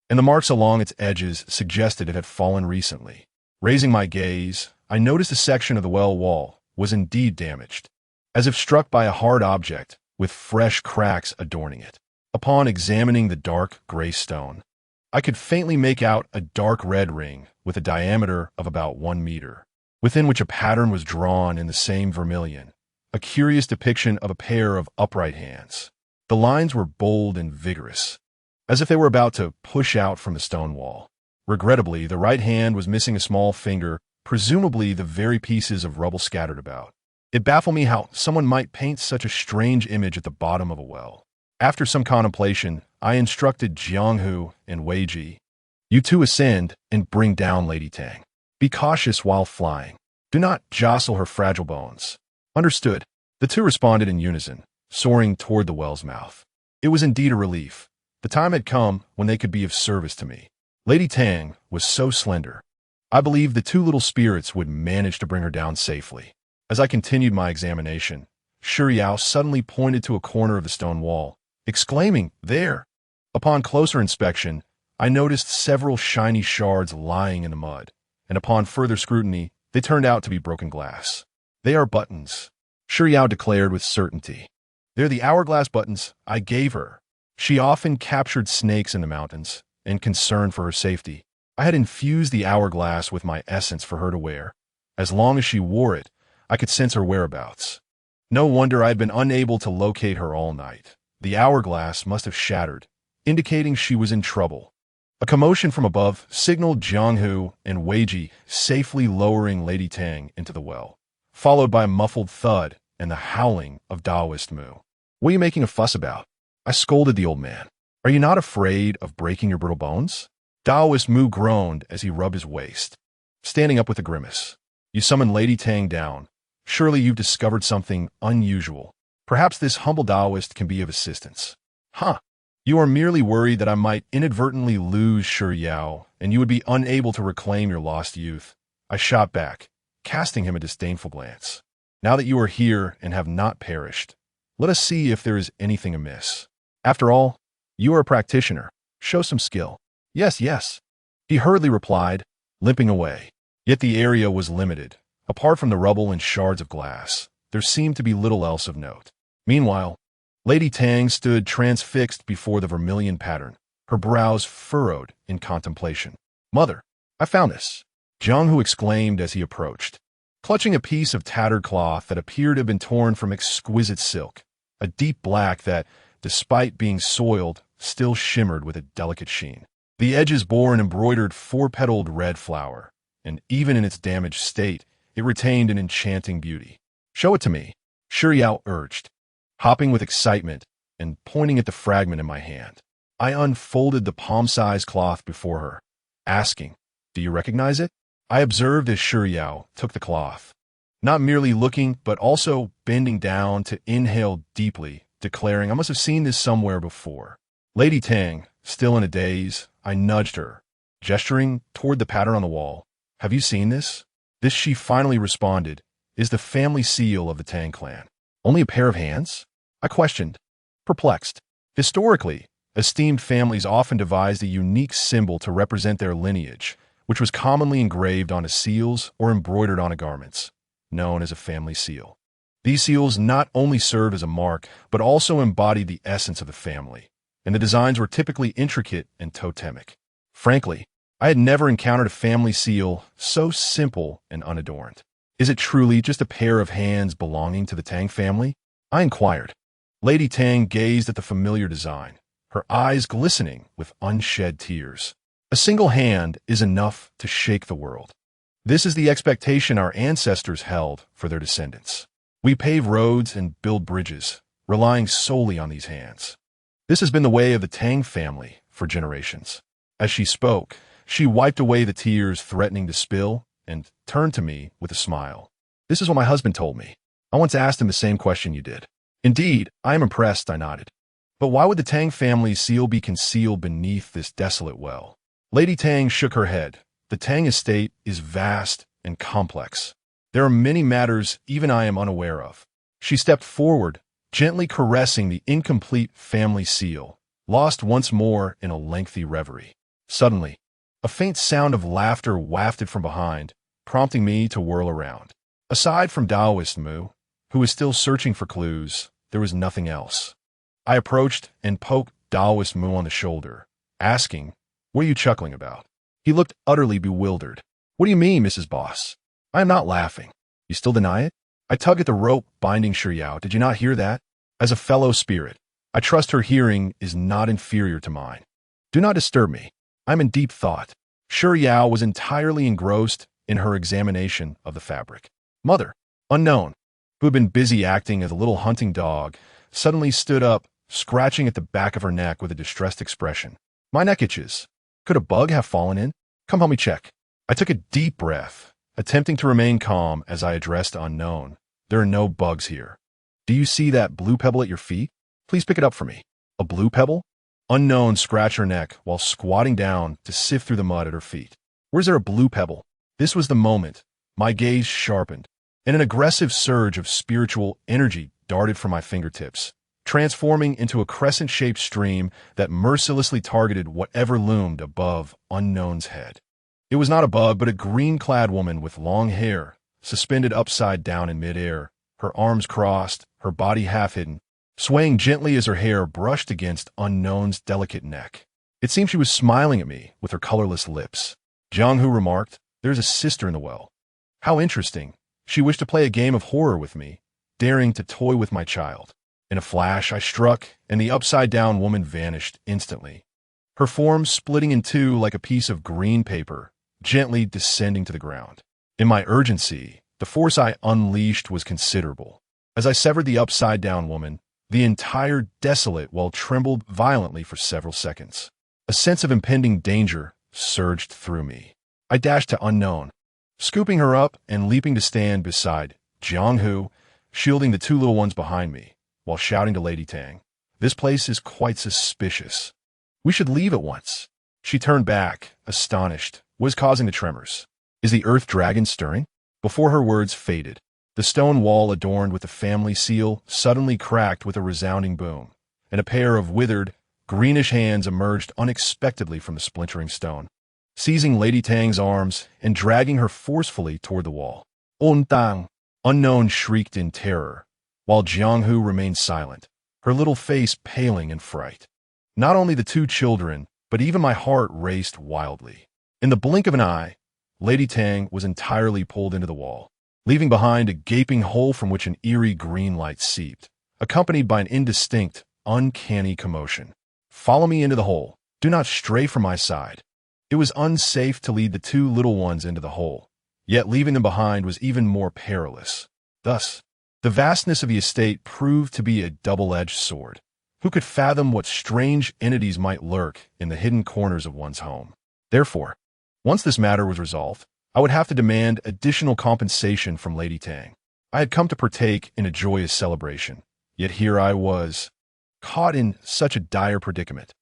Speaker 1: and the marks along its edges suggested it had fallen recently. Raising my gaze, I noticed a section of the well wall was indeed damaged, as if struck by a hard object, with fresh cracks adorning it. Upon examining the dark gray stone, I could faintly make out a dark red ring with a diameter of about 1 meter, within which a pattern was drawn in the same vermilion, a curious depiction of a pair of upright hands. The lines were bold and vigorous, as if they were about to push out from the stone wall. Regrettably, the right hand was missing a small finger, presumably the very pieces of rubble scattered about. It baffled me how someone might paint such a strange image at the bottom of a well. After some contemplation, I instructed Jianghu and Wei Ji. You two ascend and bring down Lady Tang. Be cautious while flying. Do not jostle her fragile bones. Understood. The two responded in unison, soaring toward the well's mouth. It was indeed a relief. The time had come when they could be of service to me. Lady Tang was so slender. I believed the two little spirits would manage to bring her down safely. As I continued my examination, Shi Yao suddenly pointed to a corner of the stone wall, exclaiming, There! Upon closer inspection, I noticed several shiny shards lying in the mud, and upon further scrutiny, they turned out to be broken glass. They are buttons, Shi Yao declared with certainty. They're the hourglass buttons I gave her. She often captured snakes in the mountains, and concerned for her safety, I had infused the hourglass with my essence for her to wear. As long as she wore it, I could sense her whereabouts. No wonder I had been unable to locate her all night. The hourglass must have shattered, indicating she was in trouble. A commotion from above signaled Jianghu and Wei Ji safely lowering Lady Tang into the well, followed by a muffled thud and the howling of Taoist Mu. What are you making a fuss about? I scolded the old man. Are you not afraid of breaking your brittle bones? Taoist Mu groaned as he rubbed his waist, standing up with a grimace. You summoned Lady Tang down. Surely you've discovered something unusual. Perhaps this humble Taoist can be of assistance. Huh. You are merely worried that I might inadvertently lose Shi Yao, and you would be unable to reclaim your lost youth. I shot back, casting him a disdainful glance. Now that you are here and have not perished, let us see if there is anything amiss. After all, you are a practitioner. Show some skill. Yes, yes. He hurriedly replied, limping away. Yet the area was limited. Apart from the rubble and shards of glass, there seemed to be little else of note. Meanwhile, Lady Tang stood transfixed before the vermilion pattern, her brows furrowed in contemplation. "Mother, I found this," Jiang exclaimed as he approached, clutching a piece of tattered cloth that appeared to have been torn from exquisite silk, a deep black that, despite being soiled, still shimmered with a delicate sheen. The edges bore an embroidered four-petaled red flower, and even in its damaged state, it retained an enchanting beauty. "Show it to me," Yao urged, hopping with excitement and pointing at the fragment in my hand. I unfolded the palm-sized cloth before her, asking, "Do you recognize it?" I observed as Yao took the cloth, not merely looking but also bending down to inhale deeply, declaring, "I must have seen this somewhere before." Lady Tang, still in a daze, I nudged her, gesturing toward the pattern on the wall. "Have you seen this?" This, she finally responded, is the family seal of the Tang clan. "Only a pair of hands?" I questioned, perplexed. Historically, esteemed families often devised a unique symbol to represent their lineage, which was commonly engraved onto seals or embroidered onto garments, known as a family seal. These seals not only served as a mark, but also embodied the essence of the family, and the designs were typically intricate and totemic. Frankly, I had never encountered a family seal so simple and unadorned. "Is it truly just a pair of hands belonging to the Tang family?" I inquired. Lady Tang gazed at the familiar design, her eyes glistening with unshed tears. "A single hand is enough to shake the world. This is the expectation our ancestors held for their descendants. We pave roads and build bridges, relying solely on these hands. This has been the way of the Tang family for generations." As she spoke, she wiped away the tears threatening to spill and turned to me with a smile. "This is what my husband told me. I once asked him the same question you did." "Indeed, I am impressed," I nodded. "But why would the Tang family's seal be concealed beneath this desolate well?" Lady Tang shook her head. "The Tang estate is vast and complex. There are many matters even I am unaware of." She stepped forward, gently caressing the incomplete family seal, lost once more in a lengthy reverie. Suddenly, a faint sound of laughter wafted from behind, prompting me to whirl around. Aside from Taoist Mu, who was still searching for clues, there was nothing else. I approached and poked Taoist Mu on the shoulder, asking, "What are you chuckling about?" He looked utterly bewildered. "What do you mean, Mrs. Boss? I am not laughing." "You still deny it?" I tug at the rope binding Yao. "Did you not hear that?" As a fellow spirit, I trust her hearing is not inferior to mine. "Do not disturb me. I'm in deep thought." Yao was entirely engrossed in her examination of the fabric. Mother, unknown, who had been busy acting as a little hunting dog, suddenly stood up, scratching at the back of her neck with a distressed expression. "My neck itches. Could a bug have fallen in? Come help me check." I took a deep breath, attempting to remain calm as I addressed unknown. "There are no bugs here. Do you see that blue pebble at your feet? Please pick it up for me." "A blue pebble?" Unknown scratched her neck while squatting down to sift through the mud at her feet. "Where's there a blue pebble?" This was the moment. My gaze sharpened, and an aggressive surge of spiritual energy darted from my fingertips, transforming into a crescent-shaped stream that mercilessly targeted whatever loomed above Unknown's head. It was not a bug, but a green-clad woman with long hair, suspended upside down in midair, her arms crossed, her body half-hidden, swaying gently as her hair brushed against Unknown's delicate neck. It seemed she was smiling at me with her colorless lips. Jiang remarked, "There's a sister in the well." How interesting. She wished to play a game of horror with me, daring to toy with my child. In a flash, I struck, and the upside-down woman vanished instantly, her form splitting in two like a piece of green paper, gently descending to the ground. In my urgency, the force I unleashed was considerable. As I severed the upside-down woman, the entire desolate well trembled violently for several seconds. A sense of impending danger surged through me. I dashed to Unknown, scooping her up and leaping to stand beside Jiang, shielding the two little ones behind me, while shouting to Lady Tang, "This place is quite suspicious. We should leave at once." She turned back, astonished. What is causing the tremors? Is the earth dragon stirring? Before her words faded, the stone wall adorned with the family seal suddenly cracked with a resounding boom, and a pair of withered, greenish hands emerged unexpectedly from the splintering stone. seizing Lady Tang's arms and dragging her forcefully toward the wall. Tang, Unknown shrieked in terror, while Jianghu remained silent, her little face paling in fright. Not only the two children, but even my heart raced wildly. In the blink of an eye, Lady Tang was entirely pulled into the wall, leaving behind a gaping hole from which an eerie green light seeped, accompanied by an indistinct, uncanny commotion. Follow me into the hole. Do not stray from my side. It was unsafe to lead the two little ones into the hole, yet leaving them behind was even more perilous. Thus, the vastness of the estate proved to be a double-edged sword. Who could fathom what strange entities might lurk in the hidden corners of one's home? Therefore, once this matter was resolved, I would have to demand additional compensation from Lady Tang. I had come to partake in a joyous celebration, yet here I was, caught in such a dire predicament.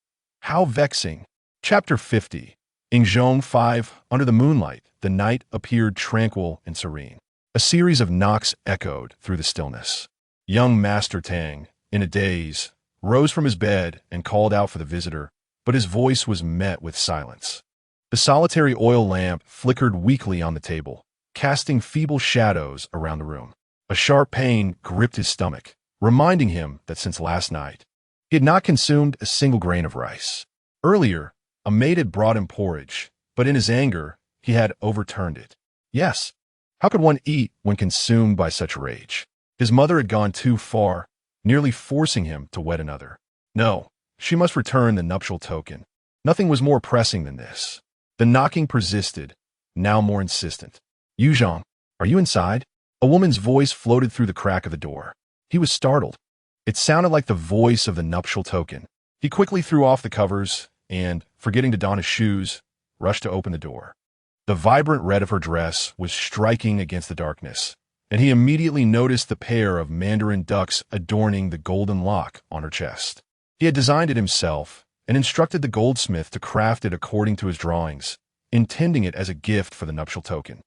Speaker 1: How vexing! Chapter 50. Ingzhong 5. Under the moonlight, the night appeared tranquil and serene. A series of knocks echoed through the stillness. Young Master Tang, in a daze, rose from his bed and called out for the visitor, but his voice was met with silence. The solitary oil lamp flickered weakly on the table, casting feeble shadows around the room. A sharp pain gripped his stomach, reminding him that since last night, he had not consumed a single grain of rice. Earlier, a maid had brought him porridge, but in his anger, he had overturned it. Yes, how could one eat when consumed by such rage? His mother had gone too far, nearly forcing him to wed another. No, she must return the nuptial token. Nothing was more pressing than this. The knocking persisted, now more insistent. Yuzhong, are you inside? A woman's voice floated through the crack of the door. He was startled. It sounded like the voice of the nuptial token. He quickly threw off the covers and, forgetting to don his shoes, rushed to open the door. The vibrant red of her dress was striking against the darkness, and he immediately noticed the pair of mandarin ducks adorning the golden lock on her chest. He had designed it himself and instructed the goldsmith to craft it according to his drawings, intending it as a gift for the nuptial token,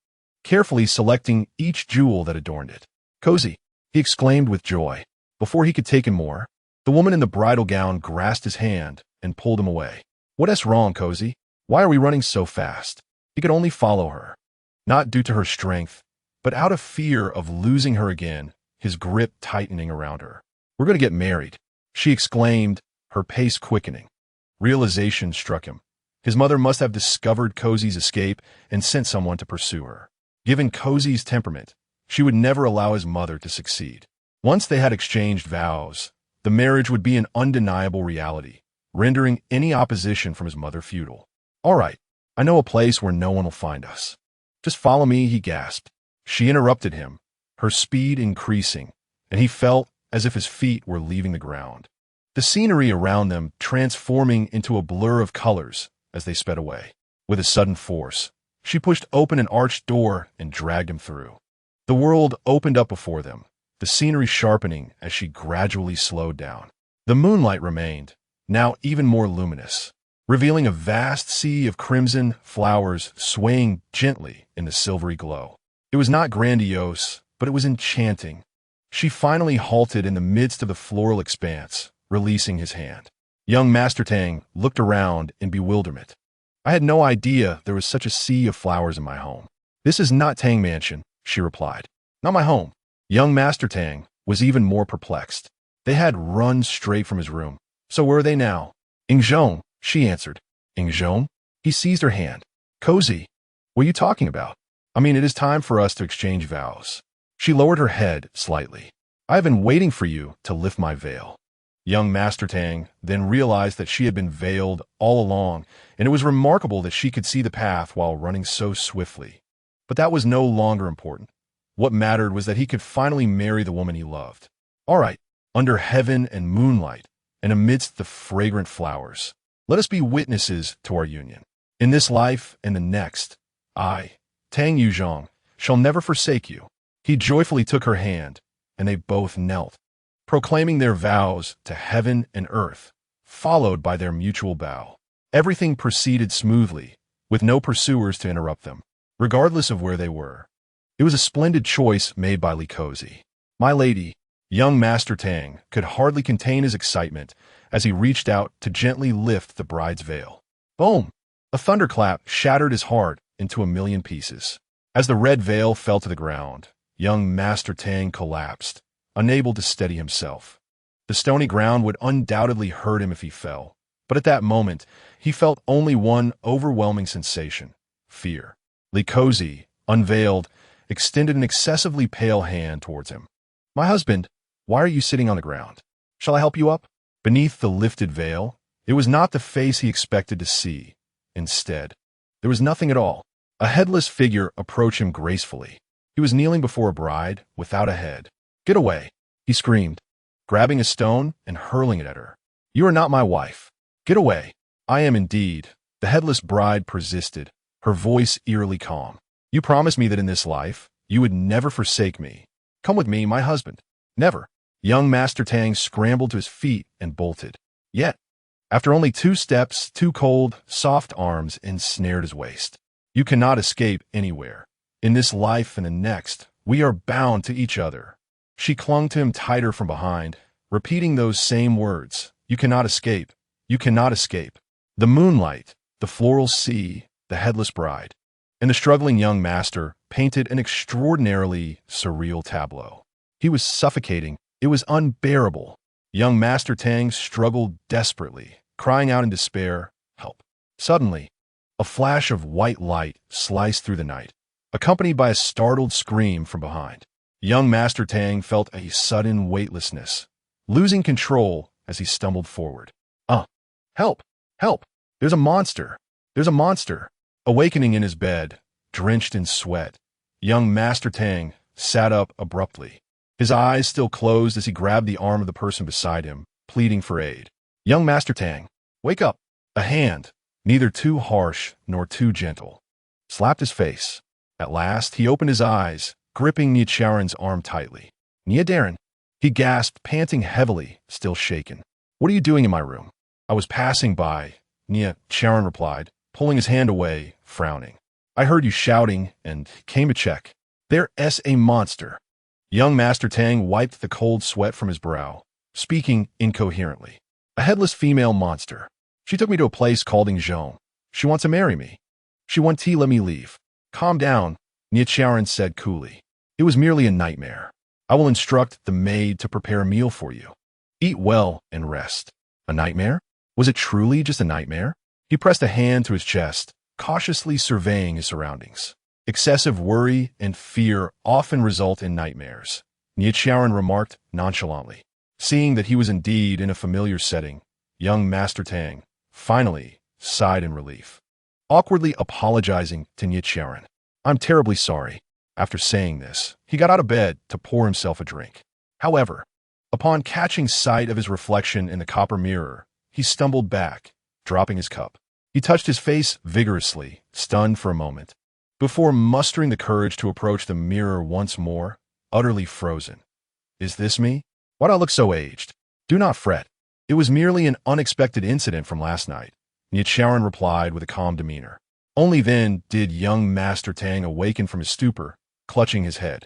Speaker 1: carefully selecting each jewel that adorned it. Cozy, he exclaimed with joy. Before he could take in more, the woman in the bridal gown grasped his hand and pulled him away. What's wrong, Cozy? Why are we running so fast? He could only follow her, not due to her strength, but out of fear of losing her again, his grip tightening around her. We're going to get married, she exclaimed, her pace quickening. Realization struck him. His mother must have discovered Cozy's escape and sent someone to pursue her. Given Cozy's temperament, she would never allow his mother to succeed. Once they had exchanged vows, the marriage would be an undeniable reality, rendering any opposition from his mother futile. All right, I know a place where no one will find us. Just follow me, he gasped. She interrupted him, her speed increasing, and he felt as if his feet were leaving the ground. The scenery around them transforming into a blur of colors as they sped away. With a sudden force, she pushed open an arched door and dragged him through. The world opened up before them, the scenery sharpening as she gradually slowed down. The moonlight remained, now even more luminous, revealing a vast sea of crimson flowers swaying gently in the silvery glow. It was not grandiose, but it was enchanting. She finally halted in the midst of the floral expanse, releasing his hand. Young Master Tang looked around in bewilderment. I had no idea there was such a sea of flowers in my home. This is not Tang Mansion, she replied. Not my home. Young Master Tang was even more perplexed. They had run straight from his room. So where are they now? Ingzhong, she answered. Ingzhong? He seized her hand. Cozy, what are you talking about? I mean, it is time for us to exchange vows. She lowered her head slightly. I have been waiting for you to lift my veil. Young Master Tang then realized that she had been veiled all along, and it was remarkable that she could see the path while running so swiftly. But that was no longer important. What mattered was that he could finally marry the woman he loved. All right, under heaven and moonlight, and amidst the fragrant flowers, let us be witnesses to our union. In this life and the next, I, Tang Yuzhong, shall never forsake you. He joyfully took her hand, and they both knelt, proclaiming their vows to heaven and earth, followed by their mutual bow. Everything proceeded smoothly, with no pursuers to interrupt them, regardless of where they were. It was a splendid choice made by Li Cozy. My lady, young Master Tang could hardly contain his excitement as he reached out to gently lift the bride's veil. Boom! A thunderclap shattered his heart into a million pieces. As the red veil fell to the ground, young Master Tang collapsed, unable to steady himself. The stony ground would undoubtedly hurt him if he fell, but at that moment, he felt only one overwhelming sensation: fear. Li Cozy, unveiled, extended an excessively pale hand towards him. "My husband, why are you sitting on the ground? Shall I help you up?" Beneath the lifted veil, it was not the face he expected to see. Instead, there was nothing at all. A headless figure approached him gracefully. He was kneeling before a bride without a head. "Get away," he screamed, grabbing a stone and hurling it at her. "You are not my wife. Get away." "I am indeed," the headless bride persisted, her voice eerily calm. "You promised me that in this life, you would never forsake me. Come with me, my husband." "Never." Young Master Tang scrambled to his feet and bolted. Yet, after only 2 steps, 2 cold, soft arms ensnared his waist. "You cannot escape anywhere. In this life and the next, we are bound to each other." She clung to him tighter from behind, repeating those same words: "You cannot escape. You cannot escape." The moonlight, the floral sea, the headless bride, and the struggling young master painted an extraordinarily surreal tableau. He was suffocating. It was unbearable. Young Master Tang struggled desperately, crying out in despair, "Help." Suddenly, a flash of white light sliced through the night, accompanied by a startled scream from behind. Young Master Tang felt a sudden weightlessness, losing control as he stumbled forward. Help! Help! There's a monster! There's a monster!" Awakening in his bed, drenched in sweat, young Master Tang sat up abruptly. His eyes still closed as he grabbed the arm of the person beside him, pleading for aid. "Young Master Tang, wake up!" A hand, neither too harsh nor too gentle, slapped his face. At last, he opened his eyes, gripping Nia Charon's arm tightly. "Nia Darren," he gasped, panting heavily, still shaken. "What are you doing in my room?" "I was passing by," Nia Charon replied, pulling his hand away, frowning. "I heard you shouting and came to check. There's a monster." Young Master Tang wiped the cold sweat from his brow, speaking incoherently. "A headless female monster. She took me to a place called Ingzhong. She wants to marry me. She wants to let me leave." "Calm down," Nia Charon said coolly. "It was merely a nightmare. I will instruct the maid to prepare a meal for you. Eat well and rest." A nightmare? Was it truly just a nightmare? He pressed a hand to his chest, cautiously surveying his surroundings. Excessive worry and fear often result in nightmares, Nia Charon remarked nonchalantly. Seeing that he was indeed in a familiar setting, young Master Tang finally sighed in relief. Awkwardly apologizing to Nia Charon. "I'm terribly sorry." After saying this, he got out of bed to pour himself a drink. However, upon catching sight of his reflection in the copper mirror, he stumbled back, dropping his cup. He touched his face vigorously, stunned for a moment, before mustering the courage to approach the mirror once more, utterly frozen. "Is this me? Why do I look so aged?" "Do not fret. It was merely an unexpected incident from last night," Nia Charon replied with a calm demeanor. Only then did young Master Tang awaken from his stupor, clutching his head.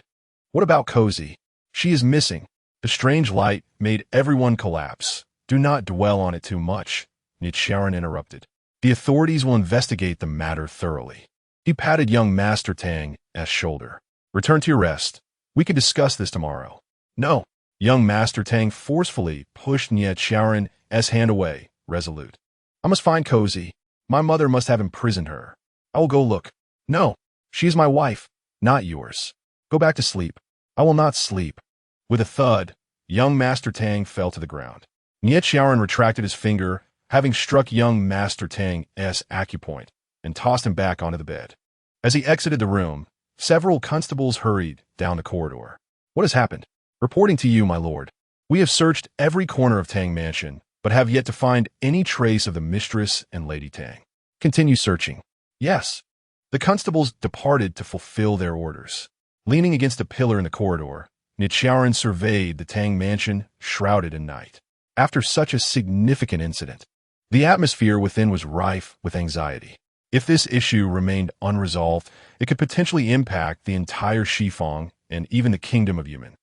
Speaker 1: "What about Cozy? She is missing." The strange light made everyone collapse. "Do not dwell on it too much," Nia Charon interrupted. "The authorities will investigate the matter thoroughly." He patted young Master Tang's shoulder. "Return to your rest. We can discuss this tomorrow." "No." Young Master Tang forcefully pushed Nia Charon's hand away, resolute. "I must find Cozy. My mother must have imprisoned her. I will go look." "No. She is my wife, not yours. Go back to sleep." "I will not sleep." With a thud, young Master Tang fell to the ground. Nia Charon retracted his finger, having struck young Master Tang's acupoint, and tossed him back onto the bed. As he exited the room, several constables hurried down the corridor. "What has happened?" "Reporting to you, my lord. We have searched every corner of Tang Mansion, but have yet to find any trace of the mistress and Lady Tang." "Continue searching." "Yes." The constables departed to fulfill their orders. Leaning against a pillar in the corridor, Nia Charon surveyed the Tang Mansion shrouded in night. After such a significant incident, the atmosphere within was rife with anxiety. If this issue remained unresolved, it could potentially impact the entire Shifeng and even the Kingdom of Yumen.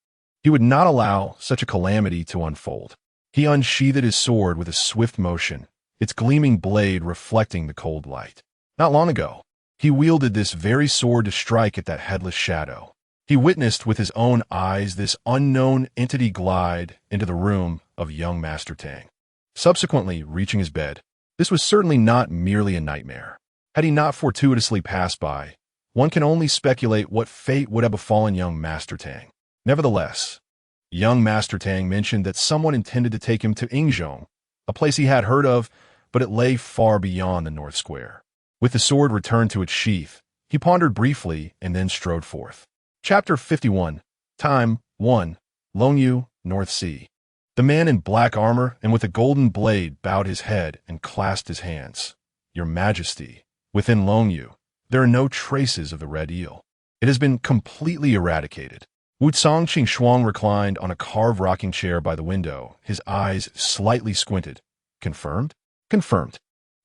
Speaker 1: He would not allow such a calamity to unfold. He unsheathed his sword with a swift motion, its gleaming blade reflecting the cold light. Not long ago, he wielded this very sword to strike at that headless shadow. He witnessed with his own eyes this unknown entity glide into the room of young Master Tang. Subsequently, reaching his bed, this was certainly not merely a nightmare. Had he not fortuitously passed by, one can only speculate what fate would have befallen young Master Tang. Nevertheless, young Master Tang mentioned that someone intended to take him to Ingzhong, a place he had heard of, but it lay far beyond the North Square. With the sword returned to its sheath, he pondered briefly and then strode forth. Chapter 51. Time 1. Longyu, North Sea. The man in black armor and with a golden blade bowed his head and clasped his hands. Your Majesty, within Longyu, there are no traces of the red eel. It has been completely eradicated. Wucang Qingxuang reclined on a carved rocking chair by the window, his eyes slightly squinted. Confirmed? Confirmed.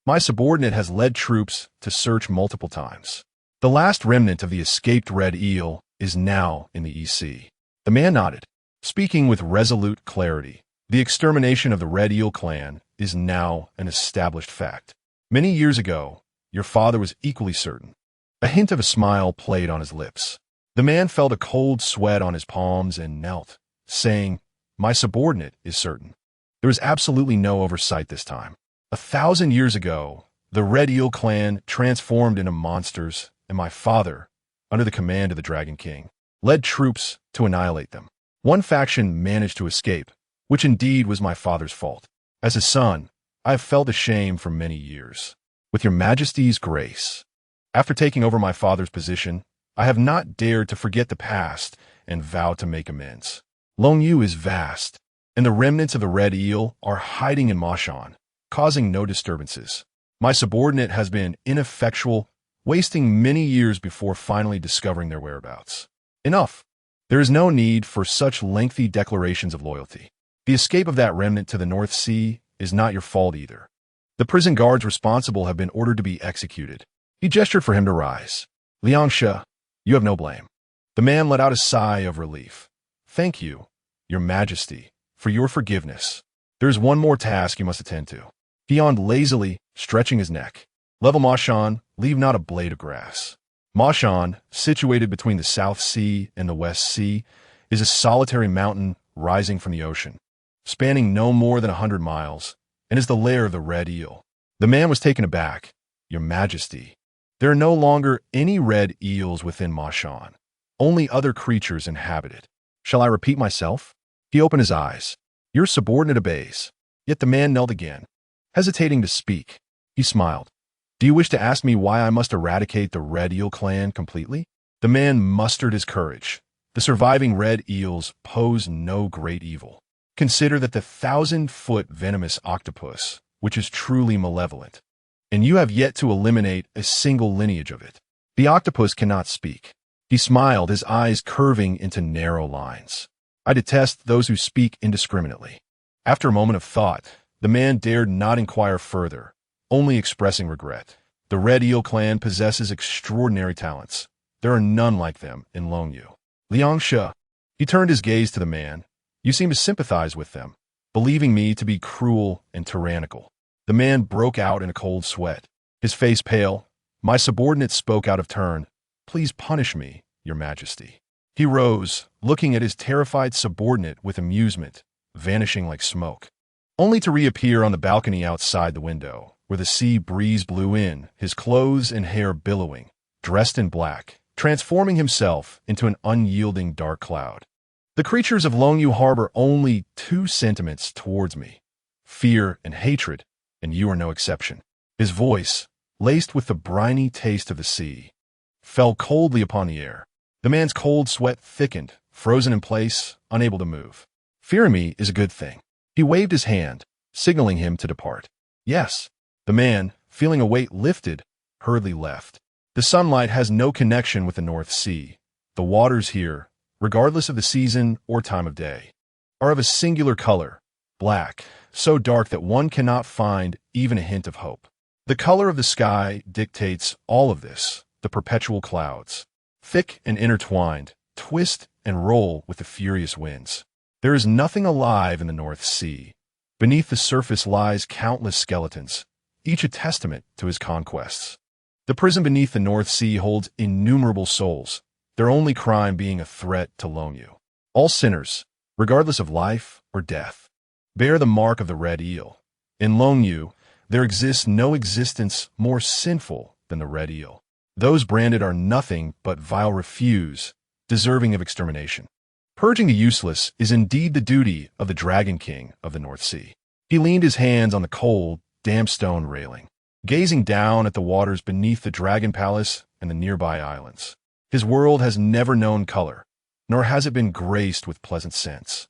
Speaker 1: My subordinate has led troops to search multiple times. The last remnant of the escaped red eel is now in the EC. The man nodded, speaking with resolute clarity. The extermination of the Red Eel clan is now an established fact. Many years ago, your father was equally certain. A hint of a smile played on his lips. The man felt a cold sweat on his palms and knelt, saying, My subordinate is certain. There is absolutely no oversight this time. 1,000 years ago, the Red Eel clan transformed into monsters, and my father, under the command of the Dragon King, led troops to annihilate them. One faction managed to escape, which indeed was my father's fault. As his son, I have felt ashamed for many years. With your Majesty's grace, after taking over my father's position, I have not dared to forget the past and vowed to make amends. Longyu is vast, and the remnants of the Red Eel are hiding in Moshan, causing no disturbances. My subordinate has been ineffectual, wasting many years before finally discovering their whereabouts. Enough. There is no need for such lengthy declarations of loyalty. The escape of that remnant to the North Sea is not your fault either. The prison guards responsible have been ordered to be executed. He gestured for him to rise. Liangsha, you have no blame. The man let out a sigh of relief. Thank you, your Majesty, for your forgiveness. There is one more task you must attend to. He yawned lazily, stretching his neck. Level Moshan, leave not a blade of grass. Moshan, situated between the South Sea and the West Sea, is a solitary mountain rising from the ocean, spanning no more than 100 miles, and is the lair of the Red Eel. The man was taken aback. Your Majesty, there are no longer any red eels within Moshan. Only other creatures inhabit it. Shall I repeat myself? He opened his eyes. Your subordinate obeys. Yet the man knelt again, hesitating to speak. He smiled. Do you wish to ask me why I must eradicate the Red Eel clan completely? The man mustered his courage. The surviving red eels pose no great evil. Consider that the 1,000-foot venomous octopus, which is truly malevolent, and you have yet to eliminate a single lineage of it. The octopus cannot speak. He smiled, his eyes curving into narrow lines. I detest those who speak indiscriminately. After a moment of thought, the man dared not inquire further, only expressing regret. The Red Eel clan possesses extraordinary talents. There are none like them in Longyu. Liangsha, he turned his gaze to the man. You seem to sympathize with them, believing me to be cruel and tyrannical. The man broke out in a cold sweat, his face pale. My subordinate spoke out of turn. Please punish me, your Majesty. He rose, looking at his terrified subordinate with amusement, vanishing like smoke, only to reappear on the balcony outside the window, where the sea breeze blew in, his clothes and hair billowing, dressed in black, transforming himself into an unyielding dark cloud. The creatures of Longyu harbor only two sentiments towards me, fear and hatred, and you are no exception. His voice, laced with the briny taste of the sea, fell coldly upon the air. The man's cold sweat thickened, frozen in place, unable to move. Fearing me is a good thing. He waved his hand, signaling him to depart. Yes. The man, feeling a weight lifted, hurriedly left. The sunlight has no connection with the North Sea. The waters here, regardless of the season or time of day, are of a singular color, black, so dark that one cannot find even a hint of hope. The color of the sky dictates all of this, the perpetual clouds, thick and intertwined, twist and roll with the furious winds. There is nothing alive in the North Sea. Beneath the surface lies countless skeletons, each a testament to his conquests. The prison beneath the North Sea holds innumerable souls, their only crime being a threat to Longyou. All sinners, regardless of life or death, bear the mark of the red eel. In Longyou, there exists no existence more sinful than the red eel. Those branded are nothing but vile refuse, deserving of extermination. Purging the useless is indeed the duty of the Dragon King of the North Sea. He leaned his hands on the cold, damp stone railing, gazing down at the waters beneath the Dragon Palace and the nearby islands. His world has never known color, nor has it been graced with pleasant scents.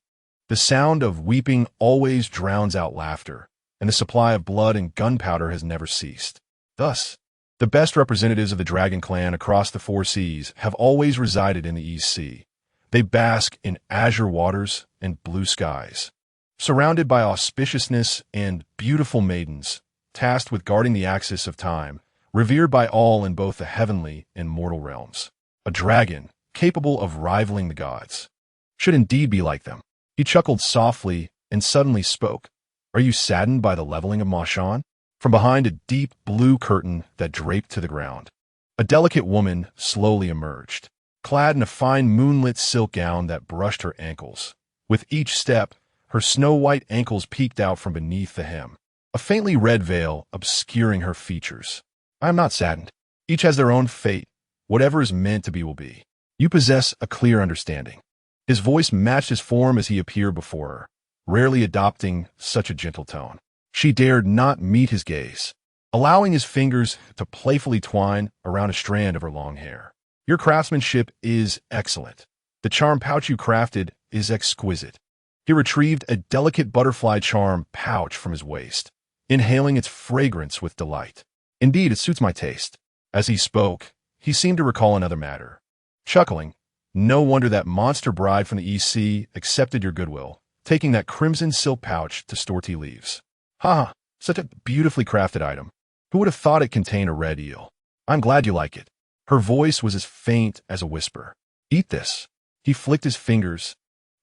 Speaker 1: The sound of weeping always drowns out laughter, and the supply of blood and gunpowder has never ceased. Thus, the best representatives of the Dragon Clan across the four seas have always resided in the East Sea. They bask in azure waters and blue skies, surrounded by auspiciousness and beautiful maidens, tasked with guarding the axis of time, revered by all in both the heavenly and mortal realms. A dragon, capable of rivaling the gods, should indeed be like them. He chuckled softly and suddenly spoke. Are you saddened by the leveling of Mashan? From behind a deep blue curtain that draped to the ground, a delicate woman slowly emerged, clad in a fine moonlit silk gown that brushed her ankles. With each step, her snow-white ankles peeked out from beneath the hem, a faintly red veil obscuring her features. I am not saddened. Each has their own fate. Whatever is meant to be will be. You possess a clear understanding. His voice matched his form as he appeared before her, rarely adopting such a gentle tone. She dared not meet his gaze, allowing his fingers to playfully twine around a strand of her long hair. Your craftsmanship is excellent. The charm pouch you crafted is exquisite. He retrieved a delicate butterfly charm pouch from his waist, inhaling its fragrance with delight. Indeed, it suits my taste. As he spoke, he seemed to recall another matter. Chuckling, no wonder that monster bride from the East Sea accepted your goodwill, taking that crimson silk pouch to store tea leaves. Ha! Such a beautifully crafted item. Who would have thought it contained a red eel? I'm glad you like it. Her voice was as faint as a whisper. Eat this. He flicked his fingers,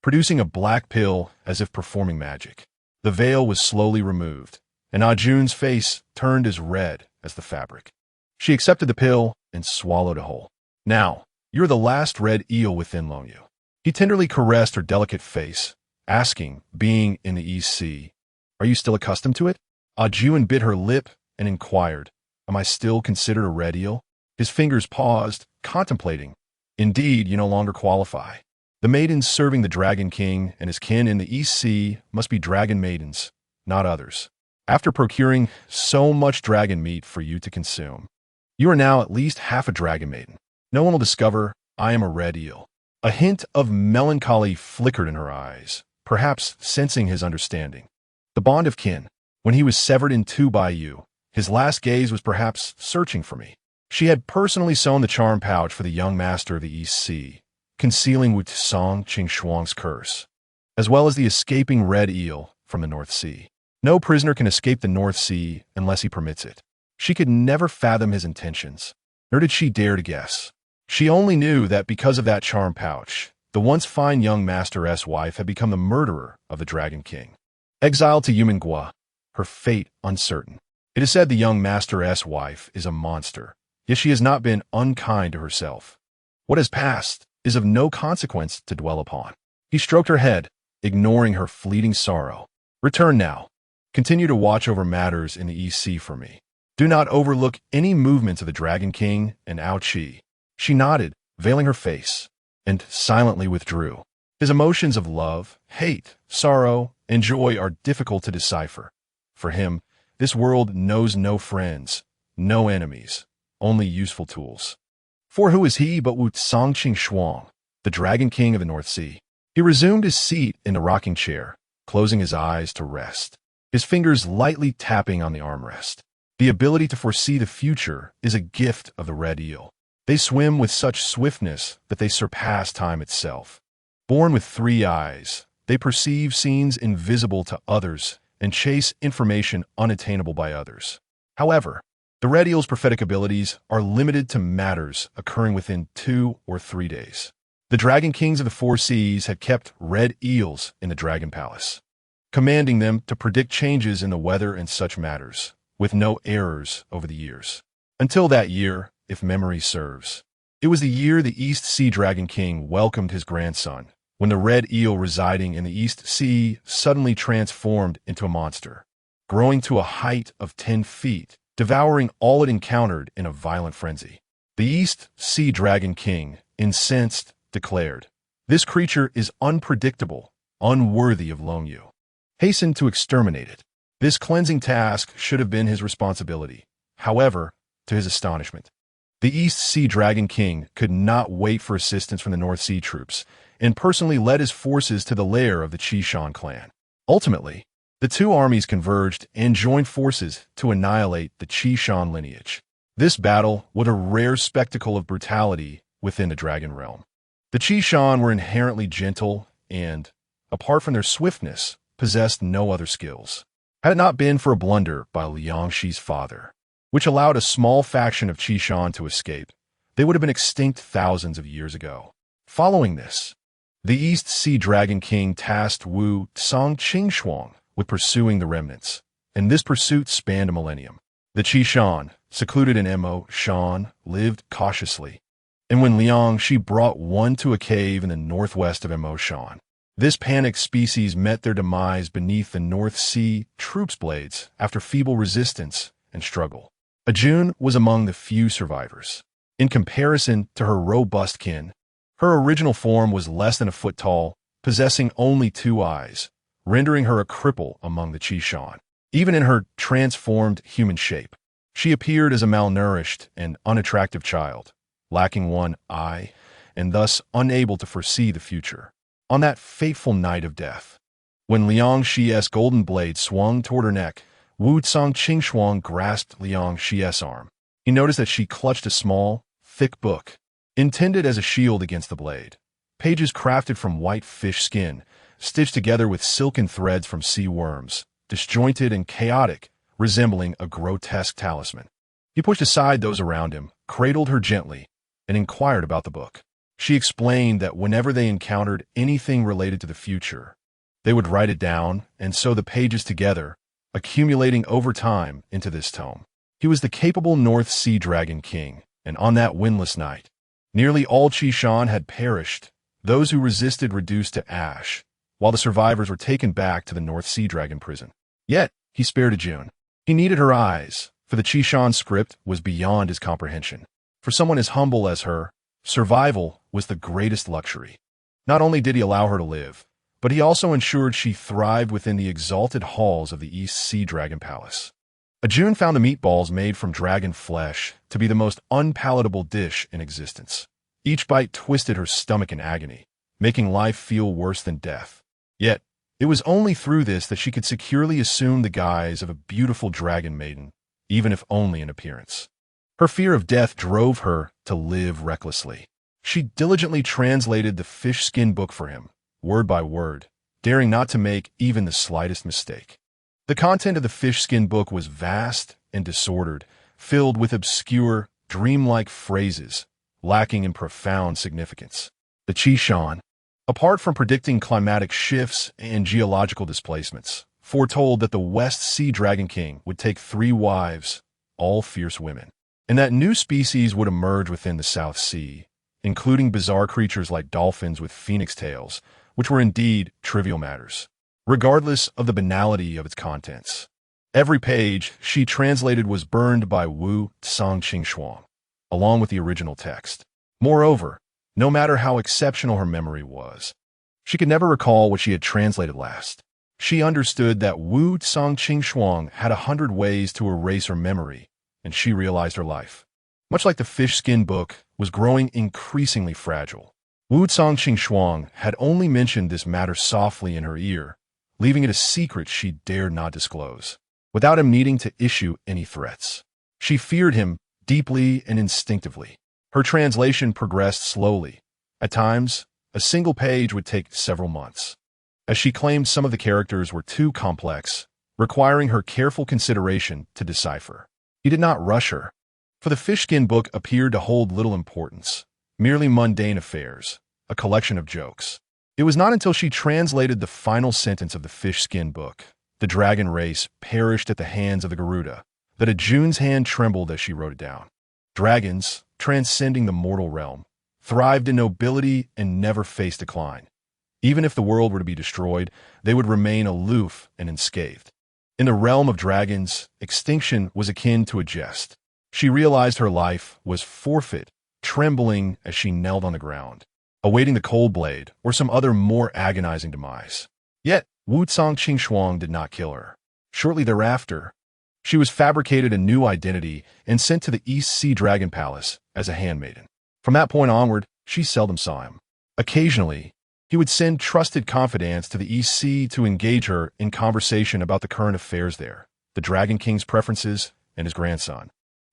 Speaker 1: producing a black pill as if performing magic. The veil was slowly removed, and Ajun's face turned as red as the fabric. She accepted the pill and swallowed it whole. Now, you're the last red eel within Longyou. He tenderly caressed her delicate face, asking, being in the East Sea, are you still accustomed to it? Ajun bit her lip and inquired, am I still considered a red eel? His fingers paused, contemplating. Indeed, you no longer qualify. The maidens serving the Dragon King and his kin in the East Sea must be dragon maidens, not others. After procuring so much dragon meat for you to consume, you are now at least half a dragon maiden. No one will discover I am a red eel. A hint of melancholy flickered in her eyes, perhaps sensing his understanding. The bond of kin. When he was severed in two by you, his last gaze was perhaps searching for me. She had personally sewn the charm pouch for the young master of the East Sea, concealing Wu Tsang Qingxuang's curse, as well as the escaping red eel from the North Sea. No prisoner can escape the North Sea unless he permits it. She could never fathom his intentions, nor did she dare to guess. She only knew that because of that charm pouch, the once fine young master's wife had become the murderer of the Dragon King. Exiled to Yumen, her fate uncertain. It is said the young master's wife is a monster, yet she has not been unkind to herself. What has passed is of no consequence to dwell upon. He stroked her head, ignoring her fleeting sorrow. Return now. Continue to watch over matters in the East Sea for me. Do not overlook any movements of the Dragon King and Ao Qi. She nodded, veiling her face, and silently withdrew. His emotions of love, hate, sorrow, and joy are difficult to decipher. For him, this world knows no friends, no enemies, only useful tools. For who is he but Wu Tsang Qingxuang, the Dragon King of the North Sea? He resumed his seat in the rocking chair, closing his eyes to rest, his fingers lightly tapping on the armrest. The ability to foresee the future is a gift of the red eel. They swim with such swiftness that they surpass time itself. Born with 3 eyes, they perceive scenes invisible to others and chase information unattainable by others. However, the red eel's prophetic abilities are limited to matters occurring within 2 or 3 days. The Dragon Kings of the Four Seas had kept red eels in the Dragon Palace, commanding them to predict changes in the weather and such matters, with no errors over the years. Until that year, if memory serves. It was the year the East Sea Dragon King welcomed his grandson, when the red eel residing in the East Sea suddenly transformed into a monster, growing to a height of 10 feet, devouring all it encountered in a violent frenzy. The East Sea Dragon King, incensed, declared, "This creature is unpredictable, unworthy of Longyu. Hasten to exterminate it." This cleansing task should have been his responsibility. However, to his astonishment, the East Sea Dragon King could not wait for assistance from the North Sea troops and personally led his forces to the lair of the Qishan clan. Ultimately, the two armies converged and joined forces to annihilate the Qishan lineage. This battle was a rare spectacle of brutality within the dragon realm. The Qishan were inherently gentle and, apart from their swiftness, possessed no other skills. Had it not been for a blunder by Liangshi's father, which allowed a small faction of Qishan to escape, they would have been extinct thousands of years ago. Following this, the East Sea Dragon King tasked Wu Tsang-Qingxuang with pursuing the remnants, and this pursuit spanned a millennium. The Qishan, secluded in Mo Shan, lived cautiously, and when Liangshi brought one to a cave in the northwest of Mo Shan, this panicked species met their demise beneath the North Sea troops' blades after feeble resistance and struggle. Ajun was among the few survivors. In comparison to her robust kin, her original form was less than a foot tall, possessing only 2 eyes, rendering her a cripple among the Qishan. Even in her transformed human shape, she appeared as a malnourished and unattractive child, lacking 1 eye, and thus unable to foresee the future. On that fateful night of death, when Liangshi's golden blade swung toward her neck, Wu Tsang-Qingxuang grasped Liangshi's arm. He noticed that she clutched a small, thick book, intended as a shield against the blade. Pages crafted from white fish skin, stitched together with silken threads from sea worms, disjointed and chaotic, resembling a grotesque talisman. He pushed aside those around him, cradled her gently, and inquired about the book. She explained that whenever they encountered anything related to the future, they would write it down and sew the pages together, accumulating over time into this tome. He was the capable North Sea Dragon King, and on that windless night, nearly all Qishan had perished, those who resisted reduced to ash, while the survivors were taken back to the North Sea Dragon prison. Yet, he spared Ajun. He needed her eyes, for the Qishan script was beyond his comprehension. For someone as humble as her, survival was the greatest luxury. Not only did he allow her to live, but he also ensured she thrived within the exalted halls of the East Sea Dragon Palace. Ajun found the meatballs made from dragon flesh to be the most unpalatable dish in existence. Each bite twisted her stomach in agony, making life feel worse than death. Yet, it was only through this that she could securely assume the guise of a beautiful dragon maiden, even if only in appearance. Her fear of death drove her to live recklessly. She diligently translated the fish skin book for him, word by word, daring not to make even the slightest mistake. The content of the fish skin book was vast and disordered, filled with obscure, dreamlike phrases, lacking in profound significance. The Qishan, apart from predicting climatic shifts and geological displacements, foretold that the West Sea Dragon King would take 3 wives, all fierce women, and that new species would emerge within the South Sea, including bizarre creatures like dolphins with phoenix tails, which were indeed trivial matters, regardless of the banality of its contents. Every page she translated was burned by Wu Tsang-Qingxuang, along with the original text. Moreover, no matter how exceptional her memory was, she could never recall what she had translated last. She understood that Wu Tsang-Qingxuang had 100 ways to erase her memory, and she realized her life, much like the fish skin book, was growing increasingly fragile. Wu Tsang-Qingxuang had only mentioned this matter softly in her ear, leaving it a secret she dared not disclose, without him needing to issue any threats. She feared him deeply and instinctively. Her translation progressed slowly. At times, a single page would take several months, as she claimed some of the characters were too complex, requiring her careful consideration to decipher. He did not rush her, for the fishskin book appeared to hold little importance, merely mundane affairs, a collection of jokes. It was not until she translated the final sentence of the fishskin book, "The dragon race perished at the hands of the Garuda," that Ajun's hand trembled as she wrote it down. Dragons, transcending the mortal realm, thrived in nobility and never faced decline. Even if the world were to be destroyed, they would remain aloof and unscathed. In the realm of dragons, extinction was akin to a jest. She realized her life was forfeit, trembling as she knelt on the ground, awaiting the cold blade or some other more agonizing demise. Yet, Wu Cang Qingxuang did not kill her. Shortly thereafter, she was fabricated a new identity and sent to the East Sea Dragon Palace as a handmaiden. From that point onward, she seldom saw him. Occasionally, he would send trusted confidants to the East Sea to engage her in conversation about the current affairs there, the Dragon King's preferences, and his grandson,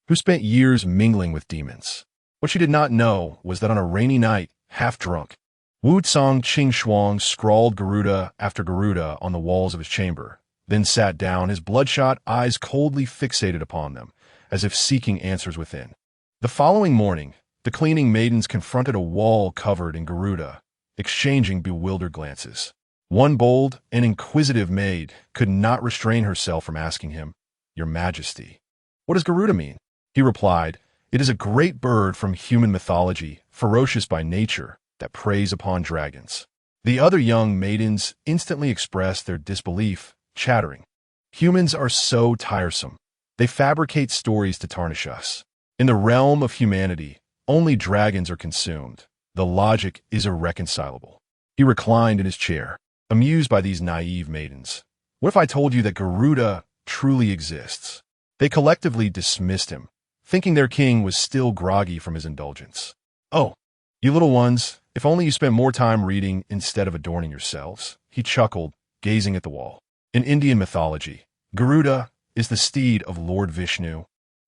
Speaker 1: who spent years mingling with demons. What she did not know was that on a rainy night, half drunk, Wu Cang Qingxuang scrawled Garuda after Garuda on the walls of his chamber, then sat down, his bloodshot eyes coldly fixated upon them, as if seeking answers within. The following morning, the cleaning maidens confronted a wall covered in Garuda, exchanging bewildered glances. One bold and inquisitive maid could not restrain herself from asking him, "Your Majesty, what does Garuda mean?" He replied, "It is a great bird from human mythology, ferocious by nature, that preys upon dragons." The other young maidens instantly expressed their disbelief, chattering, "Humans are so tiresome. They fabricate stories to tarnish us. In the realm of humanity, only dragons are consumed. The logic is irreconcilable." He reclined in his chair, amused by these naive maidens. "What if I told you that Garuda truly exists?" They collectively dismissed him, thinking their king was still groggy from his indulgence. "Oh, you little ones, if only you spent more time reading instead of adorning yourselves," he chuckled, gazing at the wall. In Indian mythology, Garuda is the steed of Lord Vishnu,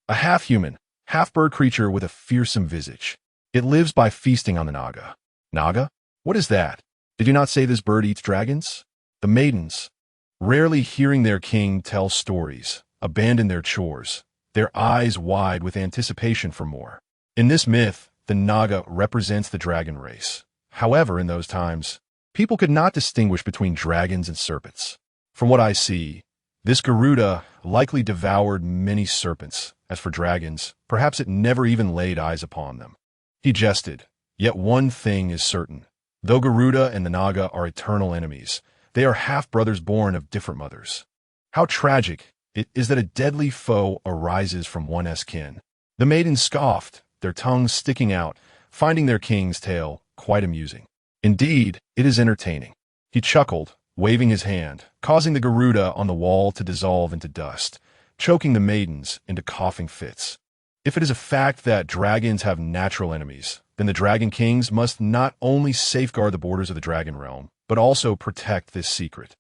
Speaker 1: a half-human, half-bird creature with a fearsome visage. It lives by feasting on the Naga. Naga? What is that? Did you not say this bird eats dragons? The maidens, rarely hearing their king tell stories, abandoned their chores, their eyes wide with anticipation for more. In this myth, the Naga represents the dragon race. However, in those times, people could not distinguish between dragons and serpents. From what I see, this Garuda likely devoured many serpents. As for dragons, perhaps it never even laid eyes upon them. He jested, "Yet one thing is certain. Though Garuda and the Naga are eternal enemies, they are half-brothers born of different mothers. How tragic it is that a deadly foe arises from one's kin." The maidens scoffed, their tongues sticking out, finding their king's tale quite amusing. "Indeed, it is entertaining." He chuckled, waving his hand, causing the Garuda on the wall to dissolve into dust, choking the maidens into coughing fits. If it is a fact that dragons have natural enemies, then the Dragon Kings must not only safeguard the borders of the Dragon Realm, but also protect this secret.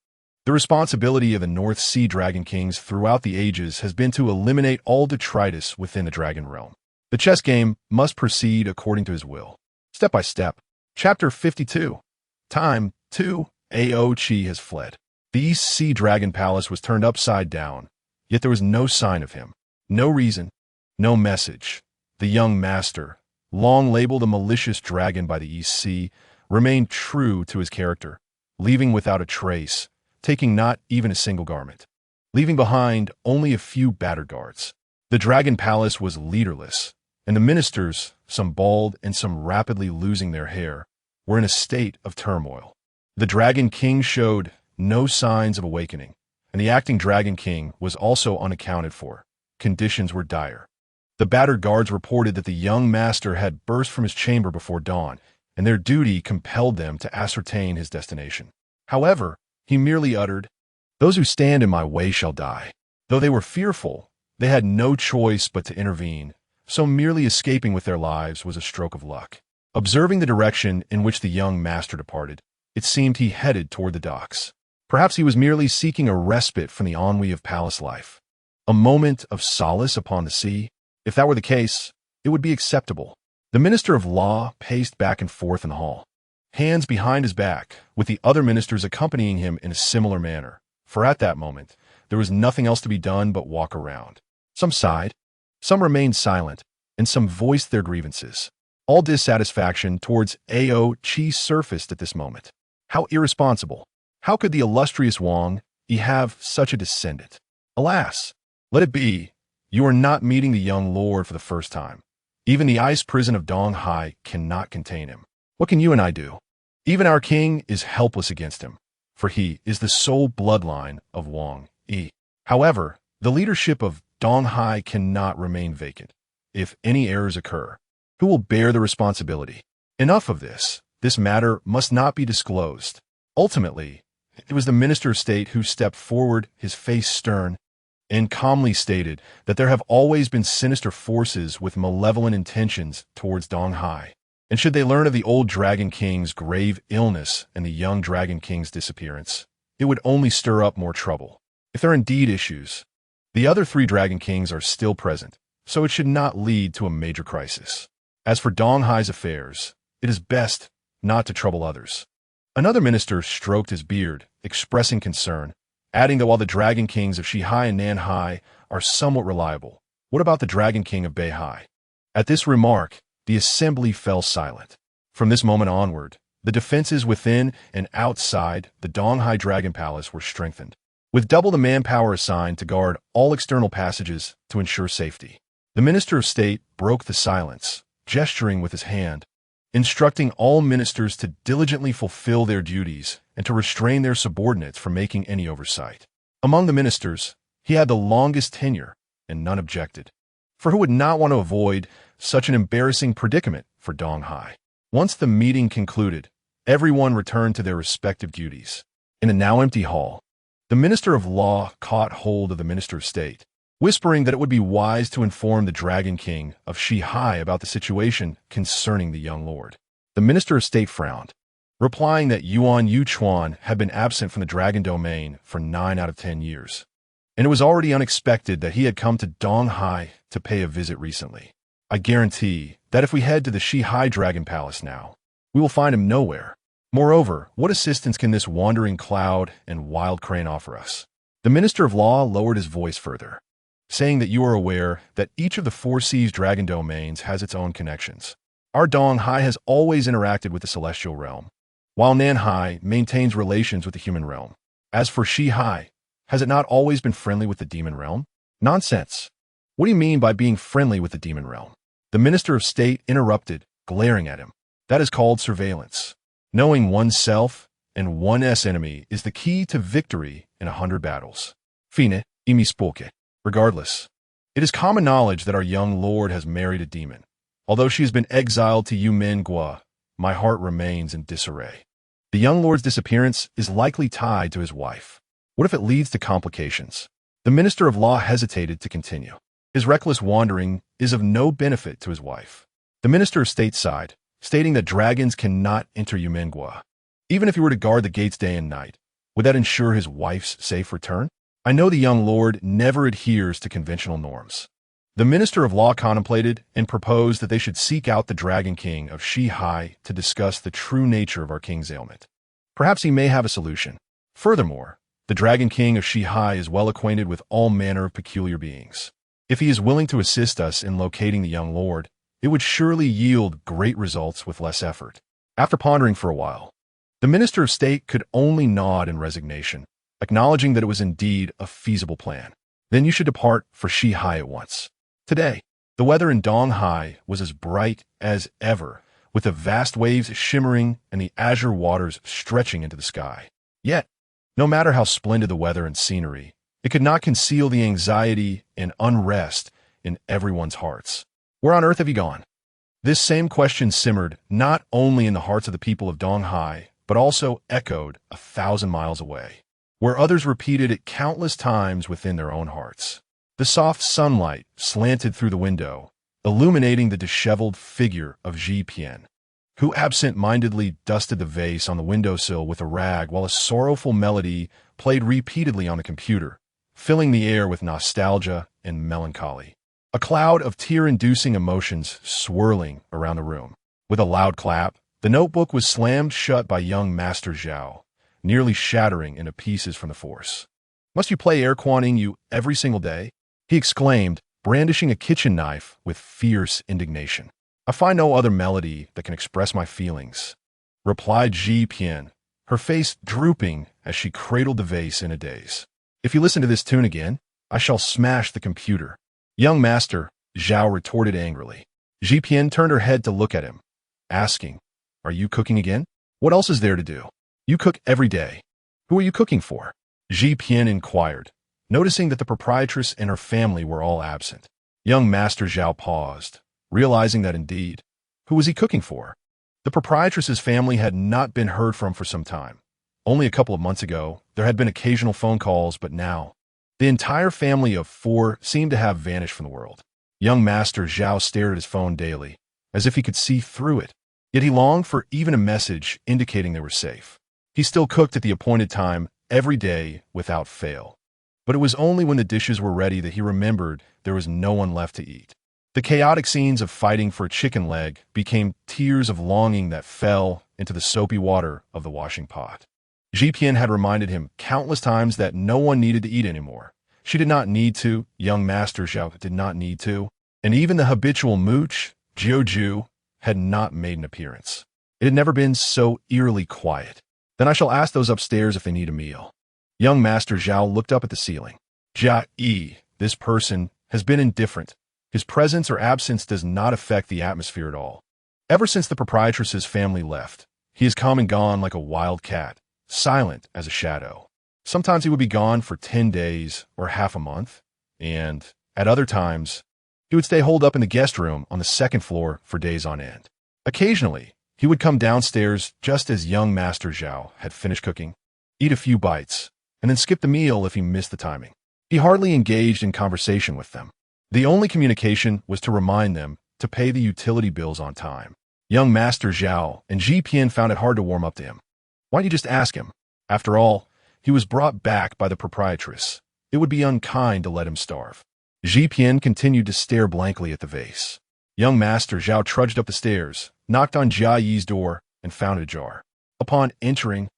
Speaker 1: The responsibility of the North Sea Dragon Kings throughout the ages has been to eliminate all detritus within the Dragon Realm. The chess game must proceed according to his will. Step by step. Chapter 52. Time 2. Ao Qi has fled. The East Sea Dragon Palace was turned upside down, yet there was no sign of him. No reason. No message. The young master, long labeled a malicious dragon by the East Sea, remained true to his character, leaving without a trace, taking not even a single garment, leaving behind only a few battered guards. The Dragon Palace was leaderless, and the ministers, some bald and some rapidly losing their hair, were in a state of turmoil. The Dragon King showed no signs of awakening, and the acting Dragon King was also unaccounted for. Conditions were dire. The battered guards reported that the young master had burst from his chamber before dawn, and their duty compelled them to ascertain his destination. However, he merely uttered, "Those who stand in my way shall die." Though they were fearful, they had no choice but to intervene, so merely escaping with their lives was a stroke of luck. Observing the direction in which the young master departed, it seemed he headed toward the docks. Perhaps he was merely seeking a respite from the ennui of palace life. A moment of solace upon the sea. If that were the case, it would be acceptable. The Minister of Law paced back and forth in the hall, hands behind his back, with the other ministers accompanying him in a similar manner, for at that moment, there was nothing else to be done but walk around. Some sighed, some remained silent, and some voiced their grievances. All dissatisfaction towards Ao Qi surfaced at this moment. How irresponsible! How could the illustrious Wang Yi have such a descendant? Alas! Let it be. You are not meeting the young lord for the first time. Even the ice prison of Donghai cannot contain him. What can you and I do? Even our king is helpless against him, for he is the sole bloodline of Wang Yi. However, the leadership of Donghai cannot remain vacant. If any errors occur, who will bear the responsibility? Enough of this. This matter must not be disclosed. Ultimately, it was the Minister of State who stepped forward, his face stern, and calmly stated that there have always been sinister forces with malevolent intentions towards Donghai. And should they learn of the old Dragon King's grave illness and the young Dragon King's disappearance, it would only stir up more trouble. If there are indeed issues, the other 3 Dragon Kings are still present, so it should not lead to a major crisis. As for Donghai's affairs, it is best not to trouble others. Another minister stroked his beard, expressing concern, adding that while the Dragon Kings of Shihai and Nanhai are somewhat reliable, what about the Dragon King of Beihai? At this remark, the assembly fell silent. From this moment onward, the defenses within and outside the Donghai Dragon Palace were strengthened, with double the manpower assigned to guard all external passages to ensure safety. The Minister of State broke the silence, gesturing with his hand, instructing all ministers to diligently fulfill their duties and to restrain their subordinates from making any oversight. Among the ministers, he had the longest tenure, and none objected. For who would not want to avoid such an embarrassing predicament for Donghai? Once the meeting concluded, everyone returned to their respective duties. In a now empty hall, the Minister of Law caught hold of the Minister of State, whispering that it would be wise to inform the Dragon King of Shihai about the situation concerning the young lord. The Minister of State frowned, replying that Yuan Yuchuan had been absent from the Dragon Domain for 9 out of 10 years, and it was already unexpected that he had come to Donghai to pay a visit recently. I guarantee that if we head to the Shihai Dragon Palace now, we will find him nowhere. Moreover, what assistance can this wandering cloud and wild crane offer us? The Minister of Law lowered his voice further, saying that you are aware that each of the 4 seas dragon domains has its own connections. Our Donghai has always interacted with the celestial realm, while Nanhai maintains relations with the human realm. As for Shihai, has it not always been friendly with the demon realm? Nonsense. What do you mean by being friendly with the demon realm? The Minister of State interrupted, glaring at him. That is called surveillance. Knowing oneself and one's enemy is the key to victory in 100 battles. Fine, imi spoke. Regardless, it is common knowledge that our young lord has married a demon. Although she has been exiled to Yumen Gua, my heart remains in disarray. The young lord's disappearance is likely tied to his wife. What if it leads to complications? The Minister of Law hesitated to continue. His reckless wandering is of no benefit to his wife. The Minister of State sighed, stating that dragons cannot enter Yumen Gua. Even if he were to guard the gates day and night, would that ensure his wife's safe return? I know the young lord never adheres to conventional norms. The Minister of Law contemplated and proposed that they should seek out the Dragon King of Shihai to discuss the true nature of our king's ailment. Perhaps he may have a solution. Furthermore, the Dragon King of Shihai is well acquainted with all manner of peculiar beings. If he is willing to assist us in locating the young lord, it would surely yield great results with less effort. After pondering for a while, the Minister of State could only nod in resignation, acknowledging that it was indeed a feasible plan. Then you should depart for Shihai at once. Today, the weather in Donghai was as bright as ever, with the vast waves shimmering and the azure waters stretching into the sky. Yet, no matter how splendid the weather and scenery, it could not conceal the anxiety and unrest in everyone's hearts. Where on earth have you gone? This same question simmered not only in the hearts of the people of Donghai, but also echoed 1,000 miles away, where others repeated it countless times within their own hearts. The soft sunlight slanted through the window, illuminating the disheveled figure of Ji Pian, who absent-mindedly dusted the vase on the windowsill with a rag while a sorrowful melody played repeatedly on the computer, filling the air with nostalgia and melancholy. A cloud of tear-inducing emotions swirling around the room. With a loud clap, the notebook was slammed shut by young Master Zhao, nearly shattering into pieces from the force. "Must you play air quanting you every single day?" he exclaimed, brandishing a kitchen knife with fierce indignation. "I find no other melody that can express my feelings," replied Ji Pian, her face drooping as she cradled the vase in a daze. "If you listen to this tune again, I shall smash the computer." "Young master," Zhao retorted angrily, Jipian turned her head to look at him, asking, "Are you cooking again? What else is there to do? You cook every day. Who are you cooking for?" Jipian inquired, noticing that the proprietress and her family were all absent. Young Master Zhao paused, realizing that indeed, who was he cooking for? The proprietress's family had not been heard from for some time. Only a couple of months ago, there had been occasional phone calls, but now, the entire family of 4 seemed to have vanished from the world. Young Master Zhao stared at his phone daily, as if he could see through it. Yet he longed for even a message indicating they were safe. He still cooked at the appointed time every day without fail. But it was only when the dishes were ready that he remembered there was no one left to eat. The chaotic scenes of fighting for a chicken leg became tears of longing that fell into the soapy water of the washing pot. Jipian had reminded him countless times that no one needed to eat anymore. She did not need to, young Master Zhao did not need to, and even the habitual mooch, Jiuju, had not made an appearance. It had never been so eerily quiet. Then I shall ask those upstairs if they need a meal. Young Master Zhao looked up at the ceiling. Jia Yi, this person, has been indifferent. His presence or absence does not affect the atmosphere at all. Ever since the proprietress's family left, he has come and gone like a wild cat, silent as a shadow. Sometimes he would be gone for 10 days or half a month, and at other times, he would stay holed up in the guest room on the 2nd floor for days on end. Occasionally, he would come downstairs just as young Master Zhao had finished cooking, eat a few bites, and then skip the meal if he missed the timing. He hardly engaged in conversation with them. The only communication was to remind them to pay the utility bills on time. Young Master Zhao and Jipian found it hard to warm up to him. Why don't you just ask him? After all, he was brought back by the proprietress. It would be unkind to let him starve. Jipian continued to stare blankly at the vase. Young Master Zhao trudged up the stairs, knocked on Jia Yi's door, and found it ajar. Upon entering,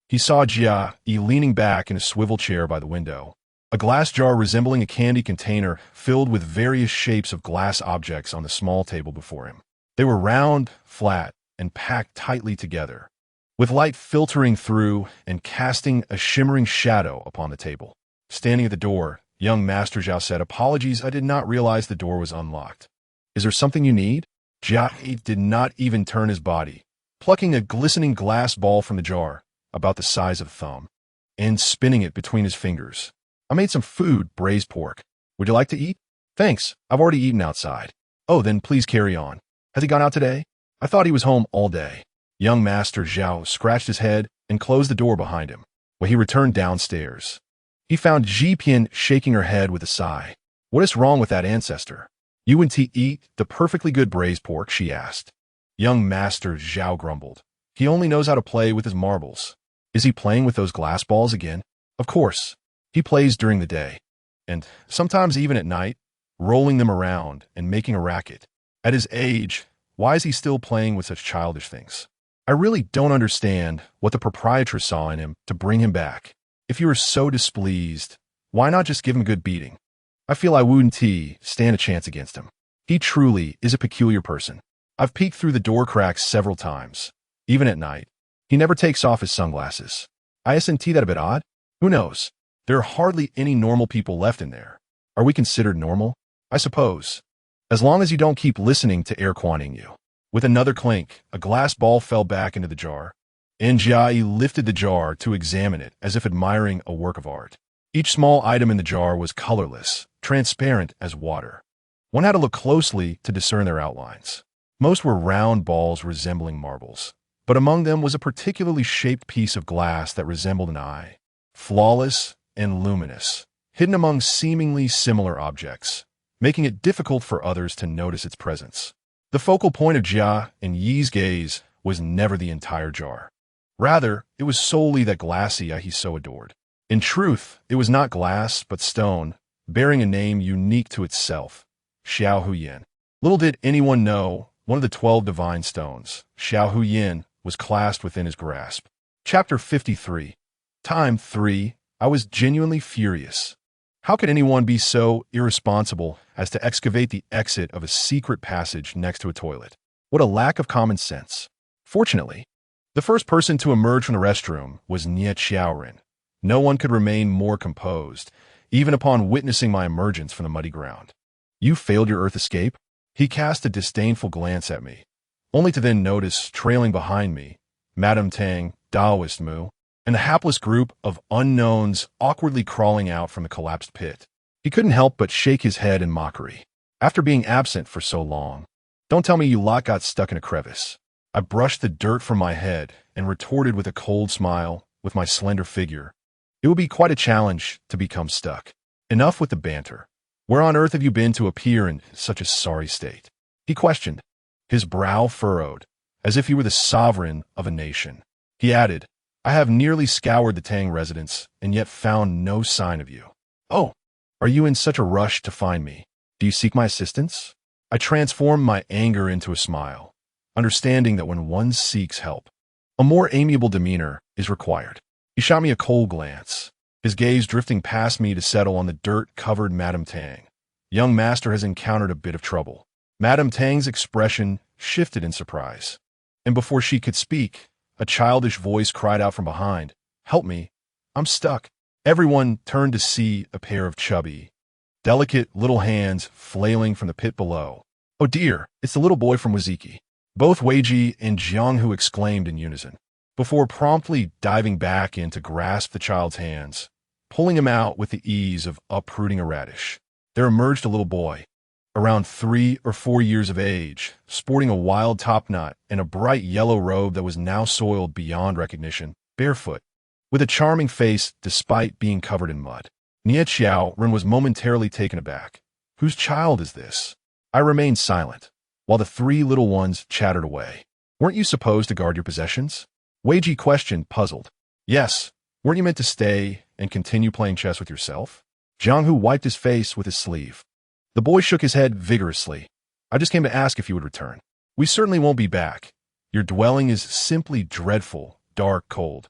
Speaker 1: he saw Jia Yi leaning back in a swivel chair by the window. A glass jar resembling a candy container filled with various shapes of glass objects on the small table before him. They were round, flat, and packed tightly together, with light filtering through and casting a shimmering shadow upon the table. Standing at the door, young Master Zhao said, "Apologies, I did not realize the door was unlocked. Is there something you need?" Jia Yi did not even turn his body, plucking a glistening glass ball from the jar, about the size of a thumb, and spinning it between his fingers. "I made some food, braised pork. Would you like to eat?" "Thanks, I've already eaten outside." "Oh, then please carry on. Has he gone out today? I thought he was home all day." Young Master Zhao scratched his head and closed the door behind him. When he returned downstairs, he found Jipian shaking her head with a sigh. "What is wrong with that ancestor? You and T eat the perfectly good braised pork?" she asked. Young Master Zhao grumbled. "He only knows how to play with his marbles." "Is he playing with those glass balls again?" "Of course. He plays during the day, and sometimes even at night, rolling them around and making a racket. At his age, why is he still playing with such childish things? I really don't understand what the proprietress saw in him to bring him back. If you are so displeased, why not just give him a good beating? I feel I wouldn't stand a chance against him. He truly is a peculiar person. I've peeked through the door cracks several times, even at night. He never takes off his sunglasses. Isn't that a bit odd? Who knows? There are hardly any normal people left in there. Are we considered normal? I suppose. As long as you don't keep listening to air quanting you." With another clink, a glass ball fell back into the jar, and Jia Yi lifted the jar to examine it as if admiring a work of art. Each small item in the jar was colorless, transparent as water. One had to look closely to discern their outlines. Most were round balls resembling marbles, but among them was a particularly shaped piece of glass that resembled an eye, flawless and luminous, hidden among seemingly similar objects, making it difficult for others to notice its presence. The focal point of Jia and Yi's gaze was never the entire jar. Rather, it was solely that glassy eye he so adored. In truth, it was not glass, but stone, bearing a name unique to itself, Xiao Huyan. Little did anyone know, one of the 12 divine stones, Xiao Huyan, was clasped within his grasp. Chapter 53. Time 3. I was genuinely furious. How could anyone be so irresponsible as to excavate the exit of a secret passage next to a toilet? What a lack of common sense. Fortunately, the first person to emerge from the restroom was Nie Xiaoren. No one could remain more composed, even upon witnessing my emergence from the muddy ground. "You failed your Earth escape? He cast a disdainful glance at me, only to then notice, trailing behind me, Madame Tang, Taoist Mu, and the hapless group of unknowns awkwardly crawling out from the collapsed pit. He couldn't help but shake his head in mockery. After being absent for so long, don't tell me you lot got stuck in a crevice. I brushed the dirt from my head and retorted with a cold smile, with my slender figure. It would be quite a challenge to become stuck. Enough with the banter. Where on earth have you been to appear in such a sorry state? He questioned, his brow furrowed, as if he were the sovereign of a nation. He added, I have nearly scoured the Tang residence and yet found no sign of you. Oh, are you in such a rush to find me? Do you seek my assistance? I transformed my anger into a smile, understanding that when one seeks help, a more amiable demeanor is required. He shot me a cold glance, his gaze drifting past me to settle on the dirt-covered Madame Tang. Young master has encountered a bit of trouble. Madame Tang's expression shifted in surprise, and before she could speak, a childish voice cried out from behind, Help me, I'm stuck. Everyone turned to see a pair of chubby, delicate little hands flailing from the pit below. Oh dear, it's the little boy from Waziki. Both Weiji and Jianghu exclaimed in unison, before promptly diving back in to grasp the child's hands, pulling him out with the ease of uprooting a radish. There emerged a little boy, around 3 or 4 years of age, sporting a wild topknot and a bright yellow robe that was now soiled beyond recognition, barefoot, with a charming face despite being covered in mud. Nie Xiaoren was momentarily taken aback. Whose child is this? I remained silent, while the 3 little ones chattered away. Weren't you supposed to guard your possessions? Weiji questioned, puzzled. Yes, weren't you meant to stay and continue playing chess with yourself? Jianghu wiped his face with his sleeve. The boy shook his head vigorously. I just came to ask if you would return. We certainly won't be back. Your dwelling is simply dreadful, dark, cold,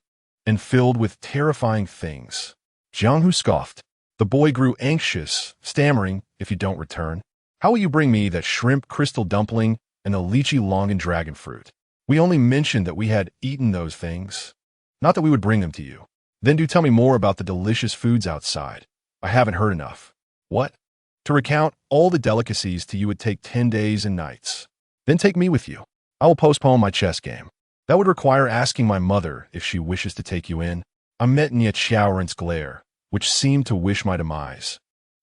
Speaker 1: and filled with terrifying things. Jianghu scoffed. The boy grew anxious, stammering, if you don't return. How will you bring me that shrimp crystal dumpling and the lychee longan dragon fruit? We only mentioned that we had eaten those things, not that we would bring them to you. Then do tell me more about the delicious foods outside. I haven't heard enough. What? To recount all the delicacies to you would take 10 days and nights. Then take me with you. I will postpone my chess game. That would require asking my mother if she wishes to take you in. I met Nie Xiaoren's glare, which seemed to wish my demise,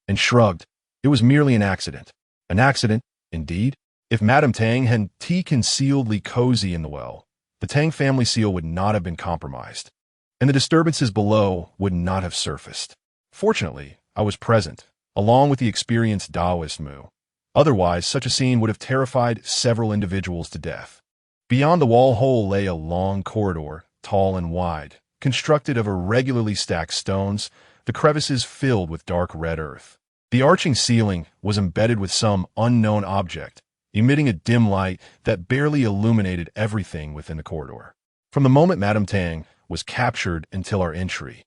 Speaker 1: and shrugged. It was merely an accident. An accident, indeed. If Madame Tang had concealedly cozy in the well, the Tang family seal would not have been compromised, and the disturbances below would not have surfaced. Fortunately, I was present, along with the experienced Taoist Mu. Otherwise, such a scene would have terrified several individuals to death. Beyond the wall hole lay a long corridor, tall and wide, constructed of irregularly stacked stones, the crevices filled with dark red earth. The arching ceiling was embedded with some unknown object, emitting a dim light that barely illuminated everything within the corridor. From the moment Madame Tang was captured until our entry,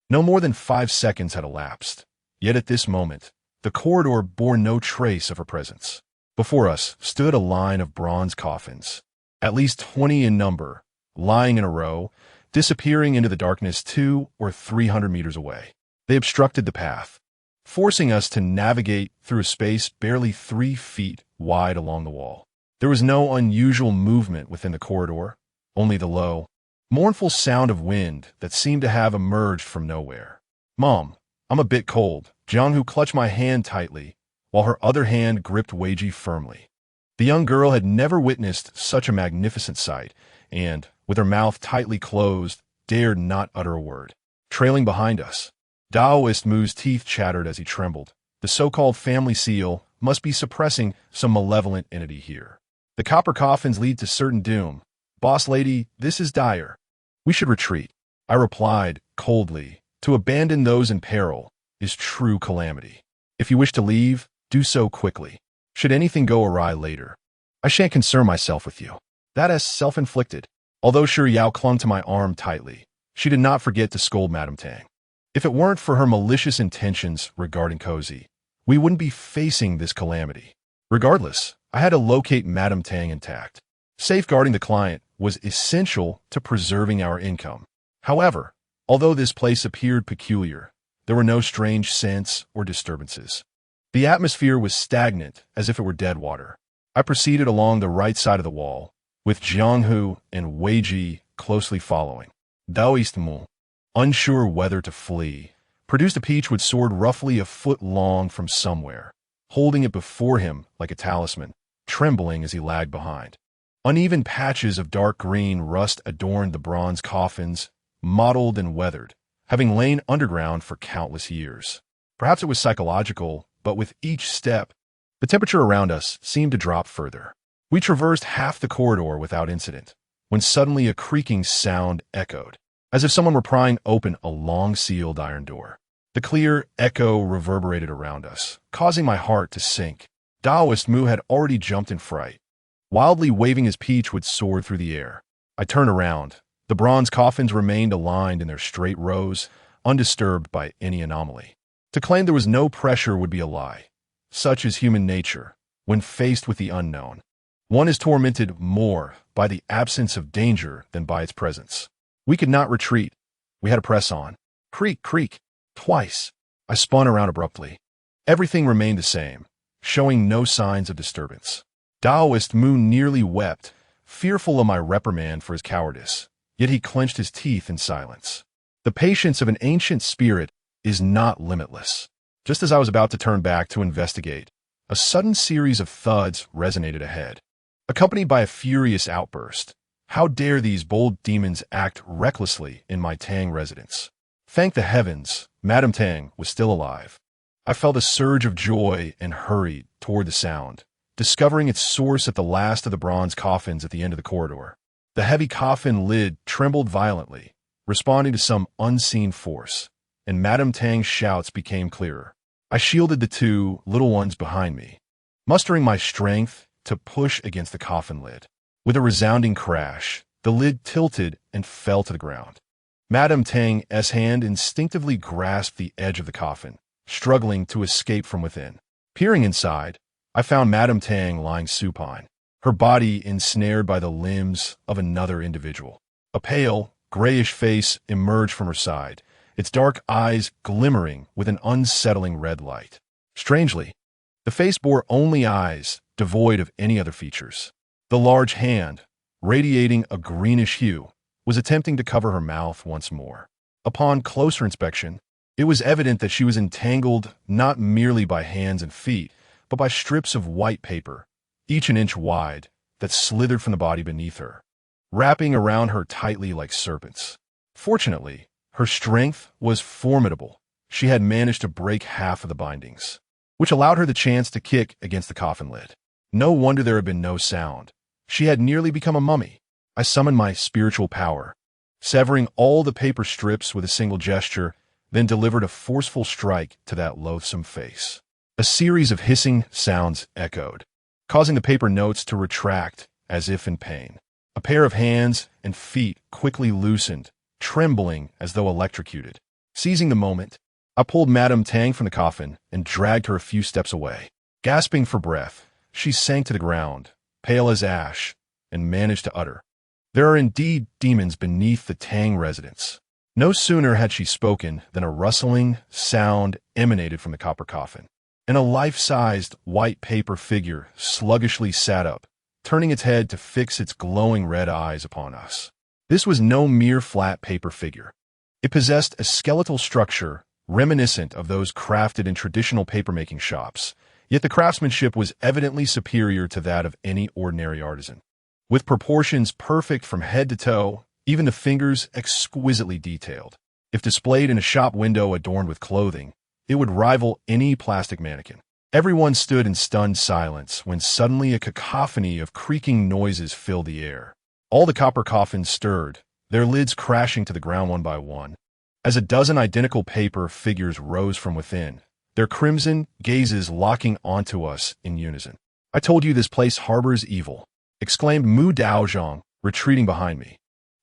Speaker 1: no more than 5 seconds had elapsed. Yet at this moment, the corridor bore no trace of her presence. Before us stood a line of bronze coffins, at least 20 in number, lying in a row, disappearing into the darkness 200 or 300 meters away. They obstructed the path, forcing us to navigate through a space barely 3 feet wide along the wall. There was no unusual movement within the corridor, only the low, mournful sound of wind that seemed to have emerged from nowhere. Mom, I'm a bit cold. Jianghu clutched my hand tightly, while her other hand gripped Weiji firmly. The young girl had never witnessed such a magnificent sight, and, with her mouth tightly closed, dared not utter a word. Trailing behind us, Taoist Mu's teeth chattered as he trembled. The so-called family seal must be suppressing some malevolent entity here. The copper coffins lead to certain doom. Boss lady, this is dire. We should retreat. I replied, coldly. To abandon those in peril is true calamity. If you wish to leave, do so quickly. Should anything go awry later, I shan't concern myself with you. That is self-inflicted. Although Shi Yao clung to my arm tightly, she did not forget to scold Madame Tang. If it weren't for her malicious intentions regarding Cozy, we wouldn't be facing this calamity. Regardless, I had to locate Madame Tang intact. Safeguarding the client was essential to preserving our income. However, although this place appeared peculiar, there were no strange scents or disturbances. The atmosphere was stagnant, as if it were dead water. I proceeded along the right side of the wall, with Jianghu and Weiji closely following. Daoist Mu, unsure whether to flee, produced a peachwood sword roughly a foot long from somewhere, holding it before him like a talisman, trembling as he lagged behind. Uneven patches of dark green rust adorned the bronze coffins, mottled and weathered, having lain underground for countless years. Perhaps it was psychological, but with each step, the temperature around us seemed to drop further. We traversed half the corridor without incident, when suddenly a creaking sound echoed, as if someone were prying open a long-sealed iron door. The clear echo reverberated around us, causing my heart to sink. Daoist Mu had already jumped in fright, wildly waving his peachwood sword through the air. I turned around. The bronze coffins remained aligned in their straight rows, undisturbed by any anomaly. To claim there was no pressure would be a lie. Such is human nature, when faced with the unknown. One is tormented more by the absence of danger than by its presence. We could not retreat. We had to press on. Creak, creak. Twice. I spun around abruptly. Everything remained the same, showing no signs of disturbance. Daoist Mu nearly wept, fearful of my reprimand for his cowardice, yet he clenched his teeth in silence. The patience of an ancient spirit is not limitless. Just as I was about to turn back to investigate, a sudden series of thuds resonated ahead, accompanied by a furious outburst. How dare these bold demons act recklessly in my Tang residence? Thank the heavens, Madame Tang was still alive. I felt a surge of joy and hurried toward the sound, discovering its source at the last of the bronze coffins at the end of the corridor. The heavy coffin lid trembled violently, responding to some unseen force, and Madame Tang's shouts became clearer. I shielded the two little ones behind me, mustering my strength to push against the coffin lid. With a resounding crash, the lid tilted and fell to the ground. Madame Tang's hand instinctively grasped the edge of the coffin, struggling to escape from within. Peering inside, I found Madame Tang lying supine, her body ensnared by the limbs of another individual. A pale, grayish face emerged from her side, its dark eyes glimmering with an unsettling red light. Strangely, the face bore only eyes devoid of any other features. The large hand, radiating a greenish hue, was attempting to cover her mouth once more. Upon closer inspection, it was evident that she was entangled not merely by hands and feet, but by strips of white paper, each an inch wide, that slithered from the body beneath her, wrapping around her tightly like serpents. Fortunately, her strength was formidable. She had managed to break half of the bindings, which allowed her the chance to kick against the coffin lid. No wonder there had been no sound. She had nearly become a mummy. I summoned my spiritual power, severing all the paper strips with a single gesture, then delivered a forceful strike to that loathsome face. A series of hissing sounds echoed, causing the paper notes to retract as if in pain. A pair of hands and feet quickly loosened, trembling as though electrocuted. Seizing the moment, I pulled Madame Tang from the coffin and dragged her a few steps away. Gasping for breath, she sank to the ground, pale as ash, and managed to utter, "There are indeed demons beneath the Tang residence." No sooner had she spoken than a rustling sound emanated from the copper coffin, and a life-sized white paper figure sluggishly sat up, turning its head to fix its glowing red eyes upon us. This was no mere flat paper figure. It possessed a skeletal structure reminiscent of those crafted in traditional papermaking shops, yet the craftsmanship was evidently superior to that of any ordinary artisan. With proportions perfect from head to toe, even the fingers exquisitely detailed. If displayed in a shop window adorned with clothing, it would rival any plastic mannequin. Everyone stood in stunned silence when suddenly a cacophony of creaking noises filled the air. All the copper coffins stirred, their lids crashing to the ground one by one, as a dozen identical paper figures rose from within, their crimson gazes locking onto us in unison. "I told you this place harbors evil," exclaimed Mu Daozhong, retreating behind me,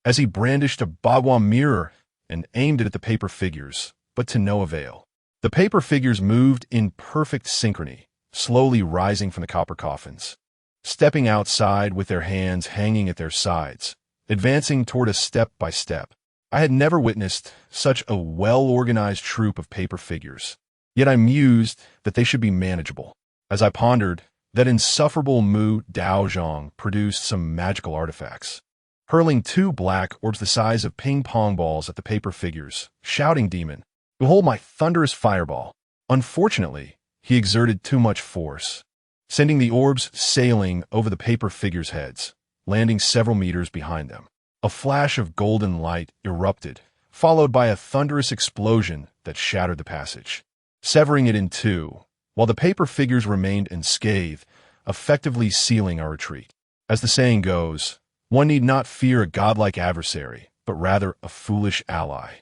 Speaker 1: as he brandished a bagua mirror and aimed it at the paper figures, but to no avail. The paper figures moved in perfect synchrony, slowly rising from the copper coffins, stepping outside with their hands hanging at their sides, advancing toward us step by step. I had never witnessed such a well-organized troop of paper figures. Yet I mused that they should be manageable. As I pondered, that insufferable Mu Daozhong produced some magical artifacts, hurling 2 black orbs the size of ping-pong balls at the paper figures, shouting, "Demon, behold my thunderous fireball." Unfortunately, he exerted too much force, sending the orbs sailing over the paper figures' heads, landing several meters behind them. A flash of golden light erupted, followed by a thunderous explosion that shattered the passage, severing it in 2, while the paper figures remained unscathed, effectively sealing our retreat. As the saying goes, one need not fear a godlike adversary, but rather a foolish ally.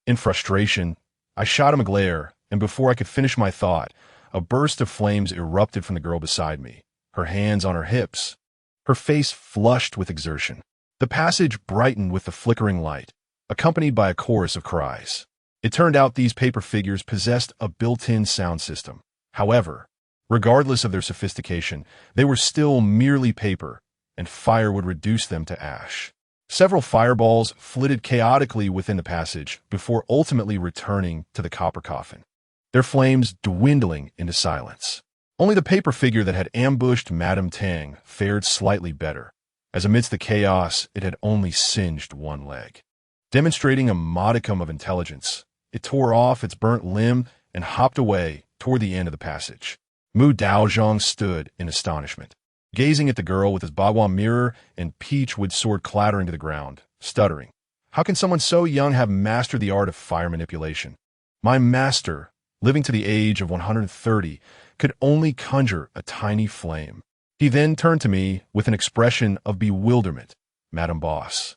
Speaker 1: In frustration, I shot him a glare, and before I could finish my thought, a burst of flames erupted from the girl beside me, her hands on her hips, her face flushed with exertion. The passage brightened with the flickering light, accompanied by a chorus of cries. It turned out these paper figures possessed a built-in sound system. However, regardless of their sophistication, they were still merely paper, and fire would reduce them to ash. Several fireballs flitted chaotically within the passage before ultimately returning to the copper coffin, their flames dwindling into silence. Only the paper figure that had ambushed Madame Tang fared slightly better, as amidst the chaos it had only singed one leg. Demonstrating a modicum of intelligence, it tore off its burnt limb and hopped away toward the end of the passage. Mu Daozhong stood in astonishment, gazing at the girl with his bagua mirror and peach-wood sword clattering to the ground, stuttering. How can someone so young have mastered the art of fire manipulation? My master, living to the age of 130, could only conjure a tiny flame. He then turned to me with an expression of bewilderment. "Madam Boss,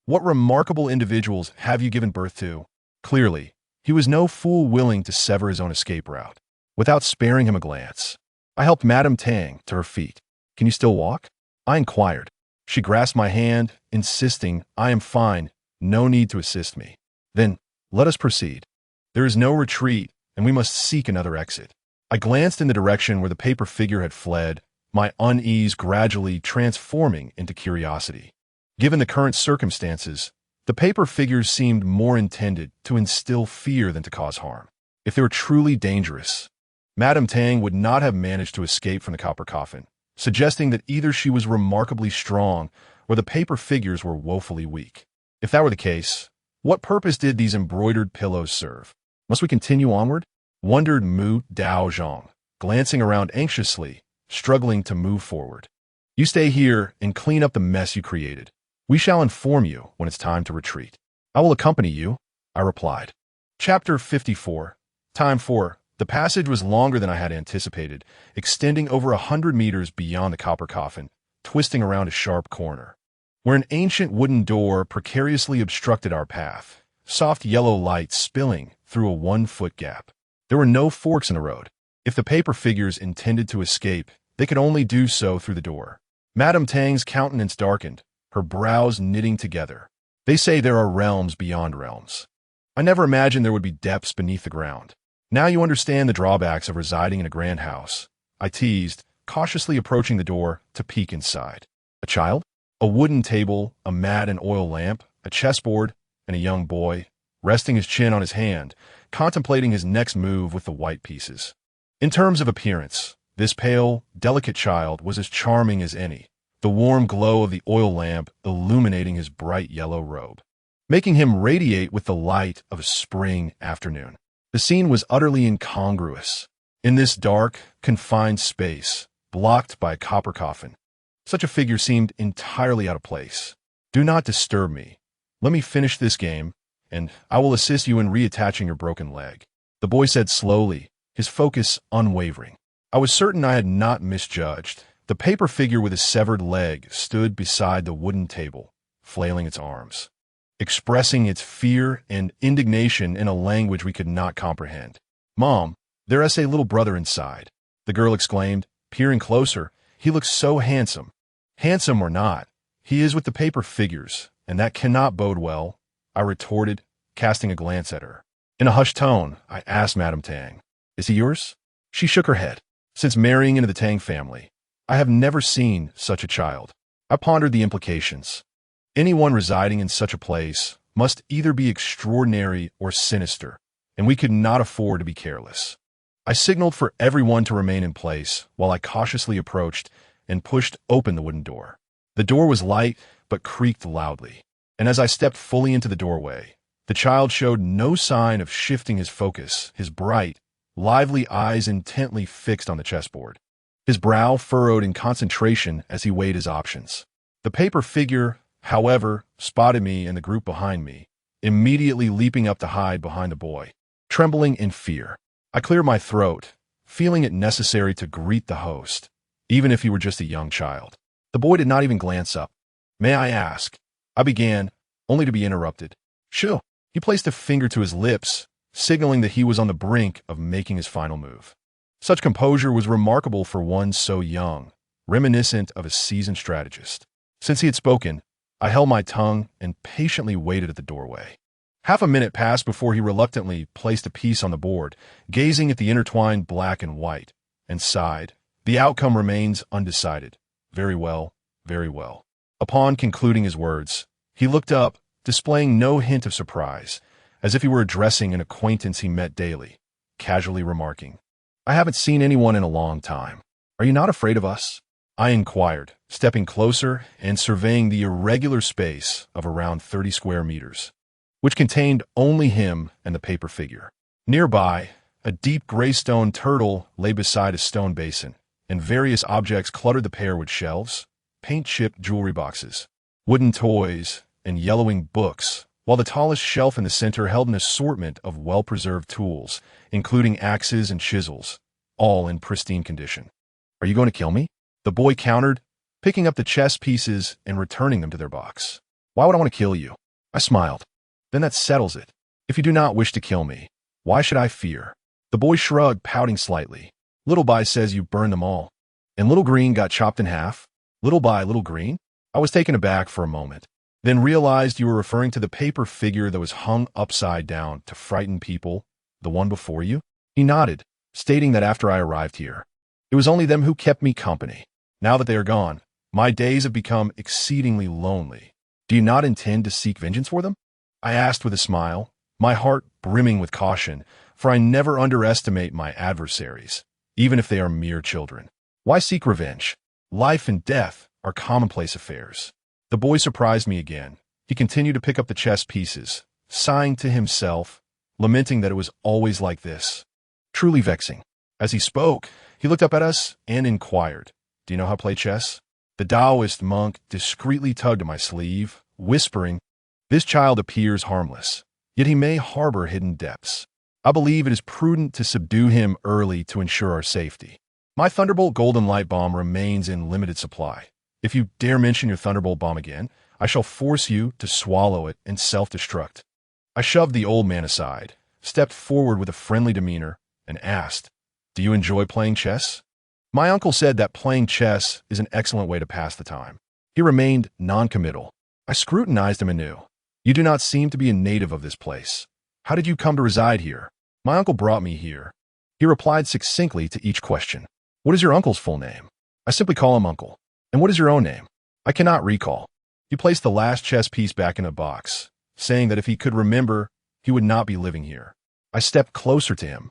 Speaker 1: what remarkable individuals have you given birth to?" Clearly, he was no fool willing to sever his own escape route. Without sparing him a glance, I helped Madame Tang to her feet. "Can you still walk?" I inquired. She grasped my hand, insisting, "I am fine, no need to assist me." "Then, let us proceed. There is no retreat, and we must seek another exit." I glanced in the direction where the paper figure had fled, my unease gradually transforming into curiosity. Given the current circumstances, the paper figures seemed more intended to instill fear than to cause harm. If they were truly dangerous, Madame Tang would not have managed to escape from the copper coffin, suggesting that either she was remarkably strong or the paper figures were woefully weak. If that were the case, what purpose did these embroidered pillows serve? Must we continue onward? Wondered Mu Daozhong, glancing around anxiously, struggling to move forward. "You stay here and clean up the mess you created. We shall inform you when it's time to retreat." "I will accompany you," I replied. Chapter 54. Time 4. The passage was longer than I had anticipated, extending over 100 meters beyond the copper coffin, twisting around a sharp corner, where an ancient wooden door precariously obstructed our path, soft yellow light spilling through a 1-foot gap. There were no forks in the road. If the paper figures intended to escape, they could only do so through the door. Madame Tang's countenance darkened, her brows knitting together. "They say there are realms beyond realms. I never imagined there would be depths beneath the ground. Now you understand the drawbacks of residing in a grand house," I teased, cautiously approaching the door to peek inside. A child? A wooden table, a mat and oil lamp, a chessboard, and a young boy, resting his chin on his hand, contemplating his next move with the white pieces. In terms of appearance, this pale, delicate child was as charming as any, the warm glow of the oil lamp illuminating his bright yellow robe, making him radiate with the light of a spring afternoon. The scene was utterly incongruous. In this dark, confined space, blocked by a copper coffin, such a figure seemed entirely out of place. "Do not disturb me. Let me finish this game, and I will assist you in reattaching your broken leg," the boy said slowly, his focus unwavering. I was certain I had not misjudged. The paper figure with his severed leg stood beside the wooden table, flailing its arms, expressing its fear and indignation in a language we could not comprehend. "Mom, there is a little brother inside," the girl exclaimed, peering closer. "He looks so handsome." "Handsome or not, he is with the paper figures, and that cannot bode well," I retorted, casting a glance at her. In a hushed tone, I asked Madame Tang, "Is he yours?" She shook her head. Since marrying into the Tang family, I have never seen such a child. I pondered the implications. Anyone residing in such a place must either be extraordinary or sinister, and we could not afford to be careless. I signaled for everyone to remain in place while I cautiously approached and pushed open the wooden door. The door was light but creaked loudly, and as I stepped fully into the doorway, the child showed no sign of shifting his focus, his bright, lively eyes intently fixed on the chessboard. His brow furrowed in concentration as he weighed his options. The paper figure, however, spotted me and the group behind me, immediately leaping up to hide behind the boy. Trembling in fear, I cleared my throat, feeling it necessary to greet the host, even if he were just a young child. The boy did not even glance up. "May I ask?" I began, only to be interrupted. "Shoo!" He placed a finger to his lips, signaling that he was on the brink of making his final move. Such composure was remarkable for one so young, reminiscent of a seasoned strategist. Since he had spoken, I held my tongue and patiently waited at the doorway. Half a minute passed before he reluctantly placed a piece on the board, gazing at the intertwined black and white, and sighed. "The outcome remains undecided. Very well, very well." Upon concluding his words, he looked up, displaying no hint of surprise, as if he were addressing an acquaintance he met daily, casually remarking, "I haven't seen anyone in a long time. Are you not afraid of us?" I inquired, stepping closer and surveying the irregular space of around 30 square meters, which contained only him and the paper figure. Nearby, a deep gray stone turtle lay beside a stone basin, and various objects cluttered the pair with shelves, paint-chipped jewelry boxes, wooden toys, and yellowing books, while the tallest shelf in the center held an assortment of well-preserved tools, including axes and chisels, all in pristine condition. "Are you going to kill me?" the boy countered, picking up the chess pieces and returning them to their box. "Why would I want to kill you?" I smiled. "Then that settles it. If you do not wish to kill me, why should I fear?" The boy shrugged, pouting slightly. "Little Bai says you burned them all. And Little Green got chopped in half. Little Bai, Little Green?" I was taken aback for a moment, then realized you were referring to the paper figure that was hung upside down to frighten people, the one before you. He nodded, stating that after I arrived here, it was only them who kept me company. Now that they are gone, my days have become exceedingly lonely. "Do you not intend to seek vengeance for them?" I asked with a smile, my heart brimming with caution, for I never underestimate my adversaries, even if they are mere children. Why seek revenge? Life and death are commonplace affairs. The boy surprised me again. He continued to pick up the chess pieces, sighing to himself, lamenting that it was always like this. Truly vexing. As he spoke, he looked up at us and inquired, "Do you know how to play chess?" The Taoist monk discreetly tugged at my sleeve, whispering, "This child appears harmless, yet he may harbor hidden depths. I believe it is prudent to subdue him early to ensure our safety. My Thunderbolt Golden Light Bomb remains in limited supply. If you dare mention your Thunderbolt Bomb again, I shall force you to swallow it and self-destruct." I shoved the old man aside, stepped forward with a friendly demeanor, and asked, "Do you enjoy playing chess?" My uncle said that playing chess is an excellent way to pass the time. He remained non-committal. I scrutinized him anew. "You do not seem to be a native of this place. How did you come to reside here?" "My uncle brought me here." He replied succinctly to each question. "What is your uncle's full name?" "I simply call him Uncle." "And what is your own name?" "I cannot recall." He placed the last chess piece back in the box, saying that if he could remember, he would not be living here. I stepped closer to him,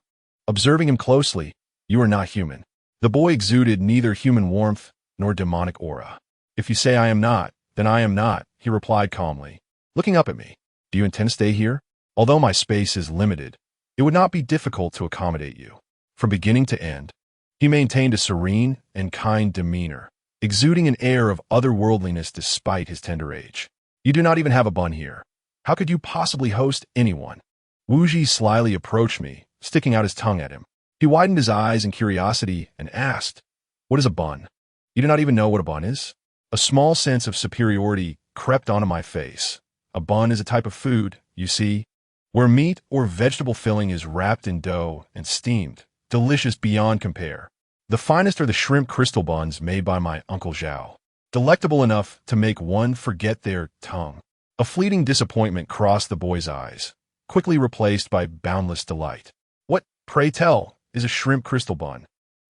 Speaker 1: observing him closely. "You are not human." The boy exuded neither human warmth nor demonic aura. "If you say I am not, then I am not," he replied calmly, looking up at me. "Do you intend to stay here? Although my space is limited, it would not be difficult to accommodate you." From beginning to end, he maintained a serene and kind demeanor, exuding an air of otherworldliness despite his tender age. "You do not even have a bun here. How could you possibly host anyone?" Wuji slyly approached me, sticking out his tongue at him. He widened his eyes in curiosity and asked, "What is a bun?" "You do not even know what a bun is?" A small sense of superiority crept onto my face. A bun is a type of food, you see, where meat or vegetable filling is wrapped in dough and steamed, delicious beyond compare. The finest are the shrimp crystal buns made by my Uncle Zhao, delectable enough to make one forget their tongue. A fleeting disappointment crossed the boy's eyes, quickly replaced by boundless delight. "What, pray tell, is a shrimp crystal bun?"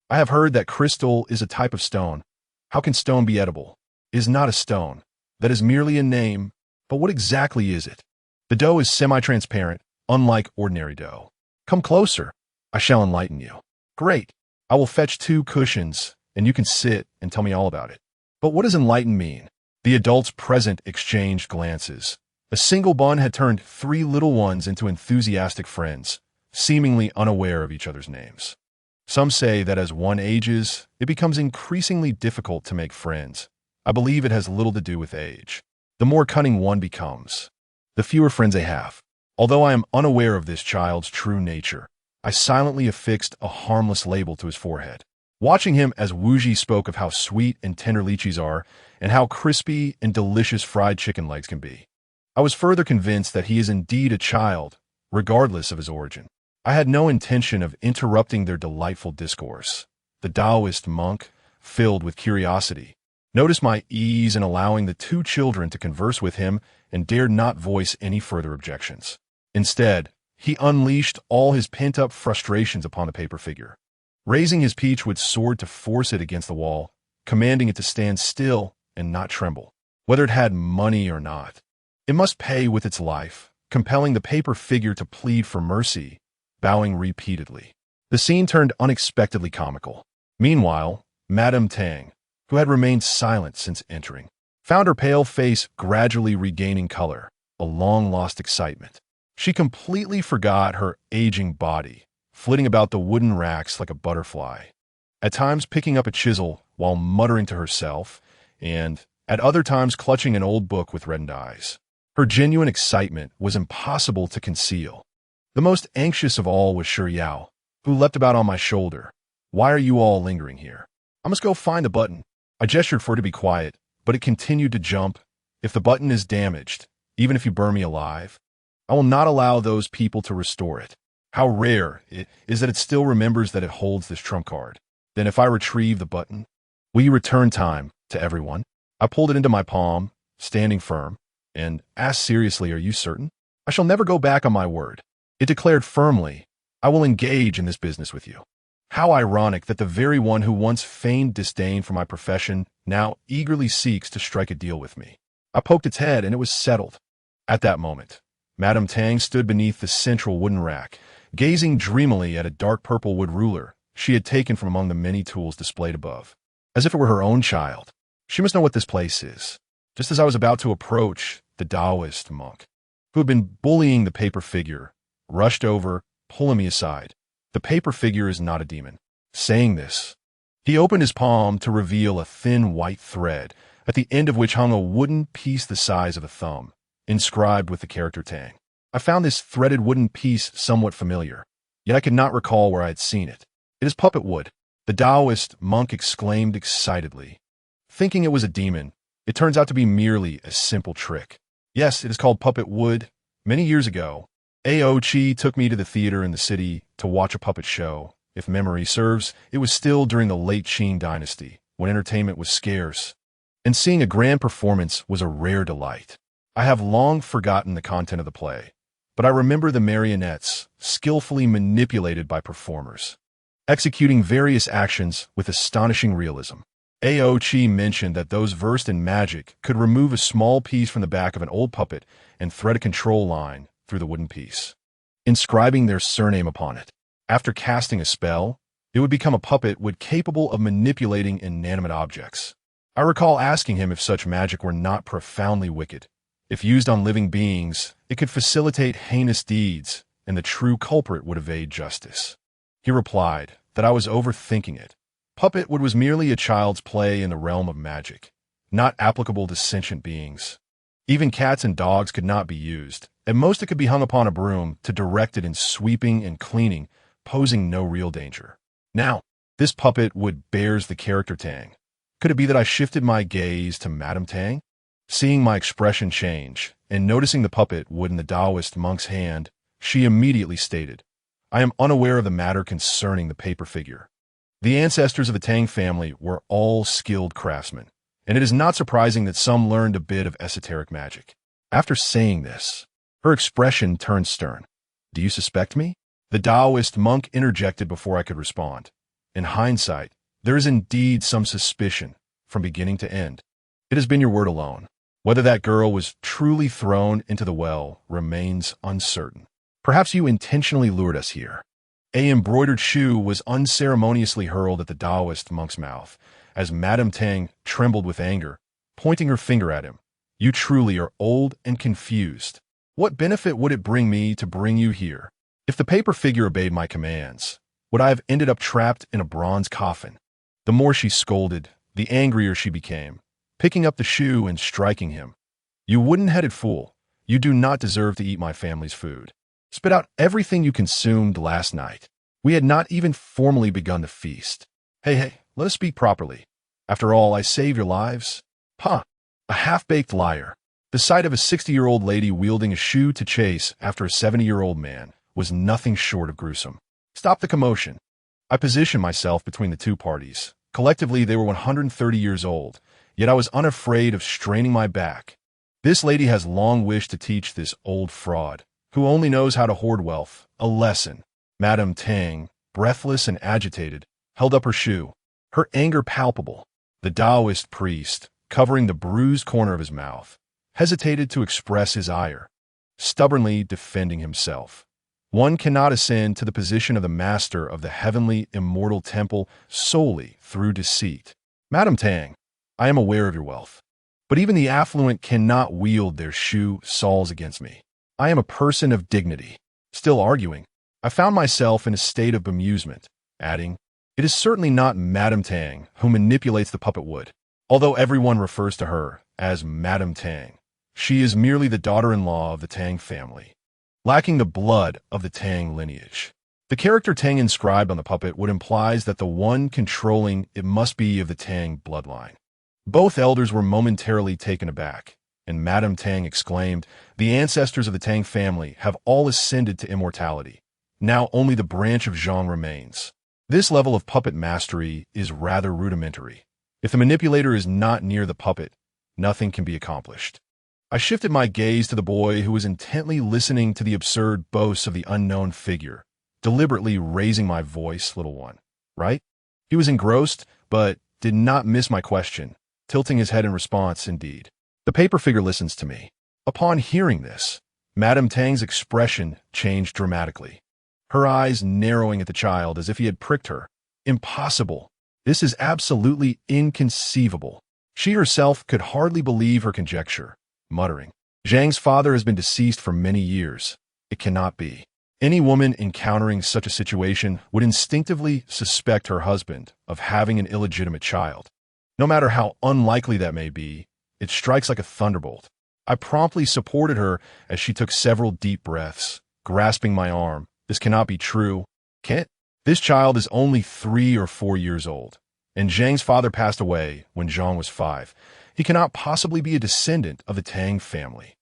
Speaker 1: "I have heard that crystal is a type of stone. How can stone be edible?" "It is not a stone. That is merely a name. But what exactly is it?" "The dough is semi-transparent, unlike ordinary dough." "Come closer. I shall enlighten you." Great. I will fetch 2 cushions, and you can sit and tell me all about it. But what does enlighten mean? The adults present exchanged glances. A single bun had turned 3 little ones into enthusiastic friends, seemingly unaware of each other's names. Some say that as one ages, it becomes increasingly difficult to make friends. I believe it has little to do with age. The more cunning one becomes, the fewer friends they have. Although I am unaware of this child's true nature, I silently affixed a harmless label to his forehead. Watching him as Wuji spoke of how sweet and tender lychees are and how crispy and delicious fried chicken legs can be, I was further convinced that he is indeed a child, regardless of his origin. I had no intention of interrupting their delightful discourse. The Taoist monk, filled with curiosity, noticed my ease in allowing the 2 children to converse with him and dared not voice any further objections. Instead, he unleashed all his pent-up frustrations upon the paper figure, raising his peachwood sword to force it against the wall, commanding it to stand still and not tremble, whether it had money or not. It must pay with its life, compelling the paper figure to plead for mercy, bowing repeatedly. The scene turned unexpectedly comical. Meanwhile, Madame Tang, who had remained silent since entering, found her pale face gradually regaining color, a long-lost excitement. She completely forgot her aging body, flitting about the wooden racks like a butterfly, at times picking up a chisel while muttering to herself, and at other times clutching an old book with reddened eyes. Her genuine excitement was impossible to conceal. The most anxious of all was Shi Yao, who leapt about on my shoulder. "Why are you all lingering here? I must go find the button." I gestured for her to be quiet, but it continued to jump. "If the button is damaged, even if you burn me alive, I will not allow those people to restore it. How rare it is that it still remembers that it holds this trump card. Then if I retrieve the button, will you return time to everyone?" I pulled it into my palm, standing firm, and asked seriously, "Are you certain?" "I shall never go back on my word." It declared firmly, "I will engage in this business with you." How ironic that the very one who once feigned disdain for my profession now eagerly seeks to strike a deal with me. I poked its head, and it was settled. At that moment, Madame Tang stood beneath the central wooden rack, gazing dreamily at a dark purple wood ruler she had taken from among the many tools displayed above, as if it were her own child. She must know what this place is. Just as I was about to approach, the Taoist monk, who had been bullying the paper figure, rushed over, pulling me aside. "The paper figure is not a demon." Saying this, he opened his palm to reveal a thin white thread, at the end of which hung a wooden piece the size of a thumb, inscribed with the character Tang. I found this threaded wooden piece somewhat familiar, yet I could not recall where I had seen it. "It is puppet wood," the Taoist monk exclaimed excitedly. Thinking it was a demon, it turns out to be merely a simple trick. "Yes, it is called puppet wood. Many years ago, Aochi took me to the theater in the city to watch a puppet show. If memory serves, it was still during the late Qing dynasty, when entertainment was scarce, and seeing a grand performance was a rare delight. I have long forgotten the content of the play, but I remember the marionettes, skillfully manipulated by performers, executing various actions with astonishing realism. Aochi mentioned that those versed in magic could remove a small piece from the back of an old puppet and thread a control line through the wooden piece, inscribing their surname upon it. After casting a spell, it would become a puppet wood capable of manipulating inanimate objects. I recall asking him if such magic were not profoundly wicked. If used on living beings, it could facilitate heinous deeds, and the true culprit would evade justice. He replied that I was overthinking it. Puppet wood was merely a child's play in the realm of magic, not applicable to sentient beings. Even cats and dogs could not be used. At most, it could be hung upon a broom to direct it in sweeping and cleaning, posing no real danger. Now, this puppet wood bears the character Tang. Could it be that I shifted my gaze to Madame Tang? Seeing my expression change, and noticing the puppet wood in the Taoist monk's hand, she immediately stated, "I am unaware of the matter concerning the paper figure. The ancestors of the Tang family were all skilled craftsmen, and it is not surprising that some learned a bit of esoteric magic." After saying this, her expression turned stern. "Do you suspect me?" The Taoist monk interjected before I could respond. "In hindsight, there is indeed some suspicion, from beginning to end. It has been your word alone. Whether that girl was truly thrown into the well remains uncertain. Perhaps you intentionally lured us here." A embroidered shoe was unceremoniously hurled at the Taoist monk's mouth, as Madame Tang trembled with anger, pointing her finger at him. You truly are old and confused. What benefit would it bring me to bring you here? If the paper figure obeyed my commands, would I have ended up trapped in a bronze coffin? The more she scolded, the angrier she became, picking up the shoe and striking him. You wooden-headed fool, you do not deserve to eat my family's food. Spit out everything you consumed last night. We had not even formally begun the feast. Hey, let us speak properly. After all, I saved your lives. Huh, a half-baked liar. The sight of a 60-year-old lady wielding a shoe to chase after a 70-year-old man was nothing short of gruesome. Stop the commotion. I positioned myself between the two parties. Collectively, they were 130 years old, yet I was unafraid of straining my back. This lady has long wished to teach this old fraud, who only knows how to hoard wealth, a lesson. Madame Tang, breathless and agitated, held up her shoe, her anger palpable. The Taoist priest, covering the bruised corner of his mouth, hesitated to express his ire, stubbornly defending himself. One cannot ascend to the position of the master of the heavenly, immortal temple solely through deceit. Madame Tang, I am aware of your wealth, but even the affluent cannot wield their shoe saws against me. I am a person of dignity. Still arguing, I found myself in a state of bemusement, adding, it is certainly not Madame Tang who manipulates the puppet wood, although everyone refers to her as Madame Tang. She is merely the daughter-in-law of the Tang family, lacking the blood of the Tang lineage. The character Tang inscribed on the puppet would imply that the one controlling it must be of the Tang bloodline. Both elders were momentarily taken aback, and Madame Tang exclaimed, the ancestors of the Tang family have all ascended to immortality. Now only the branch of Zhang remains. This level of puppet mastery is rather rudimentary. If the manipulator is not near the puppet, nothing can be accomplished. I shifted my gaze to the boy who was intently listening to the absurd boasts of the unknown figure, deliberately raising my voice, little one, right? He was engrossed, but did not miss my question, tilting his head in response, indeed. The paper figure listens to me. Upon hearing this, Madame Tang's expression changed dramatically, her eyes narrowing at the child as if he had pricked her. Impossible. This is absolutely inconceivable. She herself could hardly believe her conjecture, muttering, Zhang's father has been deceased for many years. It cannot be. Any woman encountering such a situation would instinctively suspect her husband of having an illegitimate child. No matter how unlikely that may be, it strikes like a thunderbolt. I promptly supported her as she took several deep breaths, grasping my arm. This cannot be true. Can't? This child is only 3 or 4 years old, and Zhang's father passed away when Zhang was 5. He cannot possibly be a descendant of the Tang family.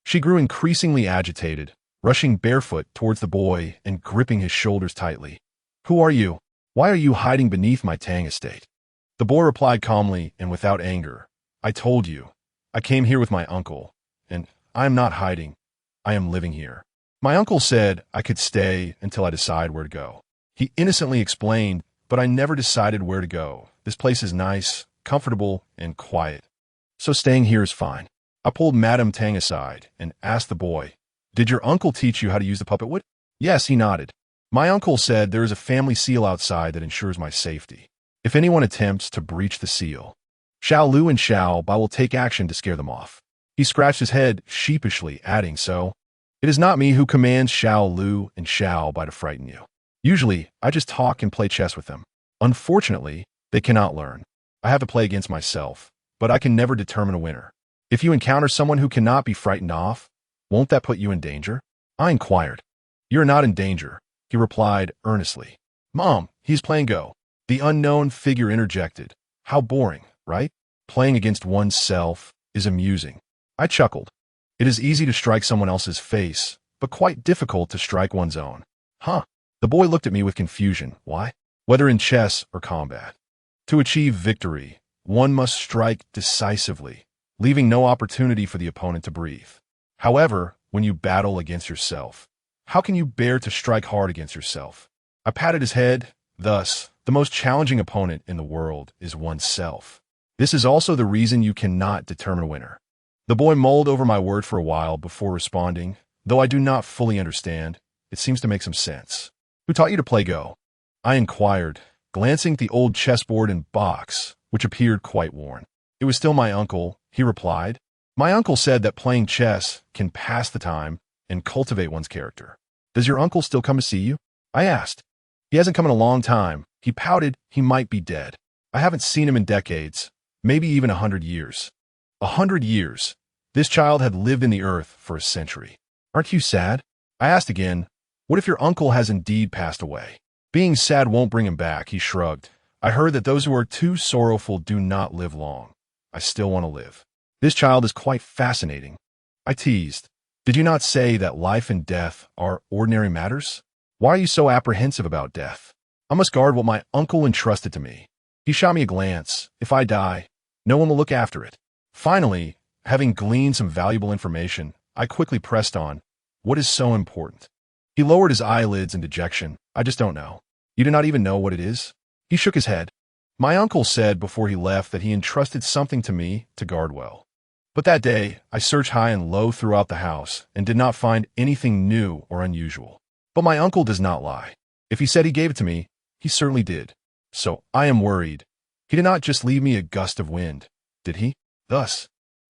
Speaker 1: She grew increasingly agitated, rushing barefoot towards the boy and gripping his shoulders tightly. Who are you? Why are you hiding beneath my Tang estate? The boy replied calmly and without anger, I told you. I came here with my uncle, and I am not hiding. I am living here. My uncle said I could stay until I decide where to go. He innocently explained, but I never decided where to go. This place is nice, comfortable, and quiet. So staying here is fine. I pulled Madame Tang aside and asked the boy, did your uncle teach you how to use the puppet wood? Yes, he nodded. My uncle said there is a family seal outside that ensures my safety. If anyone attempts to breach the seal, Xiao Lu and Xiao Bai will take action to scare them off. He scratched his head sheepishly, adding, so, it is not me who commands Xiao Lu and Xiao Bai to frighten you. Usually, I just talk and play chess with them. Unfortunately, they cannot learn. I have to play against myself, but I can never determine a winner. If you encounter someone who cannot be frightened off, won't that put you in danger? I inquired. You're not in danger, he replied earnestly. Mom, he's playing Go. The unknown figure interjected. How boring, right? Playing against oneself is amusing. I chuckled. It is easy to strike someone else's face, but quite difficult to strike one's own. Huh? The boy looked at me with confusion. Why? Whether in chess or combat. To achieve victory, one must strike decisively, leaving no opportunity for the opponent to breathe. However, when you battle against yourself, how can you bear to strike hard against yourself? I patted his head. Thus, the most challenging opponent in the world is oneself. This is also the reason you cannot determine a winner. The boy mulled over my word for a while before responding, though I do not fully understand, it seems to make some sense. Who taught you to play Go? I inquired, glancing at the old chessboard and box, which appeared quite worn. It was still my uncle, he replied. My uncle said that playing chess can pass the time and cultivate one's character. Does your uncle still come to see you? I asked. He hasn't come in a long time. He pouted he might be dead. I haven't seen him in decades, maybe even 100 years. 100 years. This child had lived in the earth for a century. Aren't you sad? I asked again, what if your uncle has indeed passed away? Being sad won't bring him back, he shrugged. I heard that those who are too sorrowful do not live long. I still want to live. This child is quite fascinating. I teased. Did you not say that life and death are ordinary matters? Why are you so apprehensive about death? I must guard what my uncle entrusted to me. He shot me a glance. If I die, no one will look after it. Finally, having gleaned some valuable information, I quickly pressed on. What is so important? He lowered his eyelids in dejection. I just don't know. You do not even know what it is? He shook his head. My uncle said before he left that he entrusted something to me to guard well. But that day, I searched high and low throughout the house and did not find anything new or unusual. But my uncle does not lie. If he said he gave it to me, he certainly did. So I am worried. He did not just leave me a gust of wind, did he? Thus,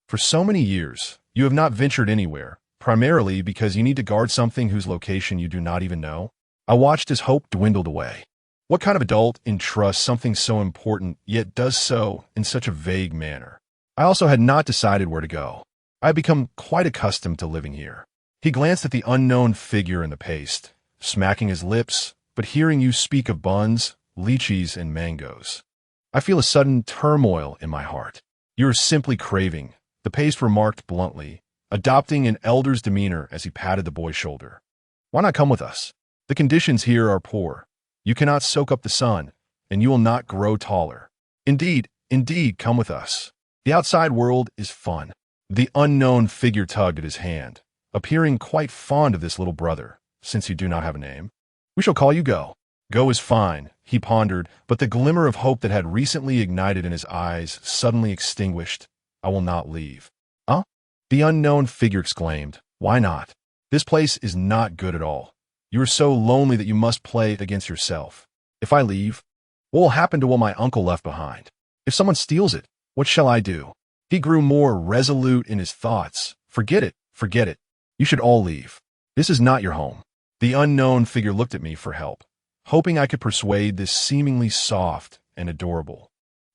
Speaker 1: for so many years, you have not ventured anywhere, primarily because you need to guard something whose location you do not even know. I watched as hope dwindled away. What kind of adult entrusts something so important, yet does so in such a vague manner? I also had not decided where to go. I had become quite accustomed to living here. He glanced at the unknown figure in the paste, smacking his lips, but hearing you speak of buns, lychees, and mangoes. I feel a sudden turmoil in my heart. You are simply craving, the paste remarked bluntly, adopting an elder's demeanor as he patted the boy's shoulder. Why not come with us? The conditions here are poor. You cannot soak up the sun, and you will not grow taller. Indeed, come with us. The outside world is fun. The unknown figure tugged at his hand, appearing quite fond of this little brother, since you do not have a name. We shall call you Go. Go is fine, he pondered, but the glimmer of hope that had recently ignited in his eyes suddenly extinguished. I will not leave. Huh? The unknown figure exclaimed. Why not? This place is not good at all. You are so lonely that you must play against yourself. If I leave, what will happen to what my uncle left behind? If someone steals it, what shall I do? He grew more resolute in his thoughts. Forget it. You should all leave. This is not your home. The unknown figure looked at me for help, hoping I could persuade this seemingly soft and adorable,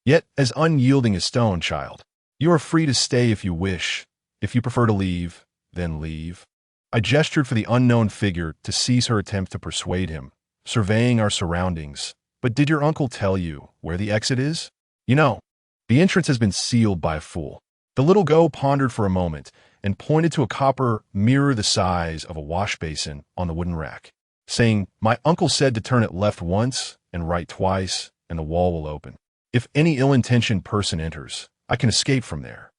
Speaker 1: yet as unyielding as stone child. You are free to stay if you wish. If you prefer to leave, then leave. I gestured for the unknown figure to cease her attempt to persuade him, surveying our surroundings. But did your uncle tell you where the exit is? You know, the entrance has been sealed by a fool. The little Go pondered for a moment and pointed to a copper mirror the size of a wash basin on the wooden rack, saying, my uncle said to turn it left once and right twice, and the wall will open. If any ill-intentioned person enters, I can escape from there.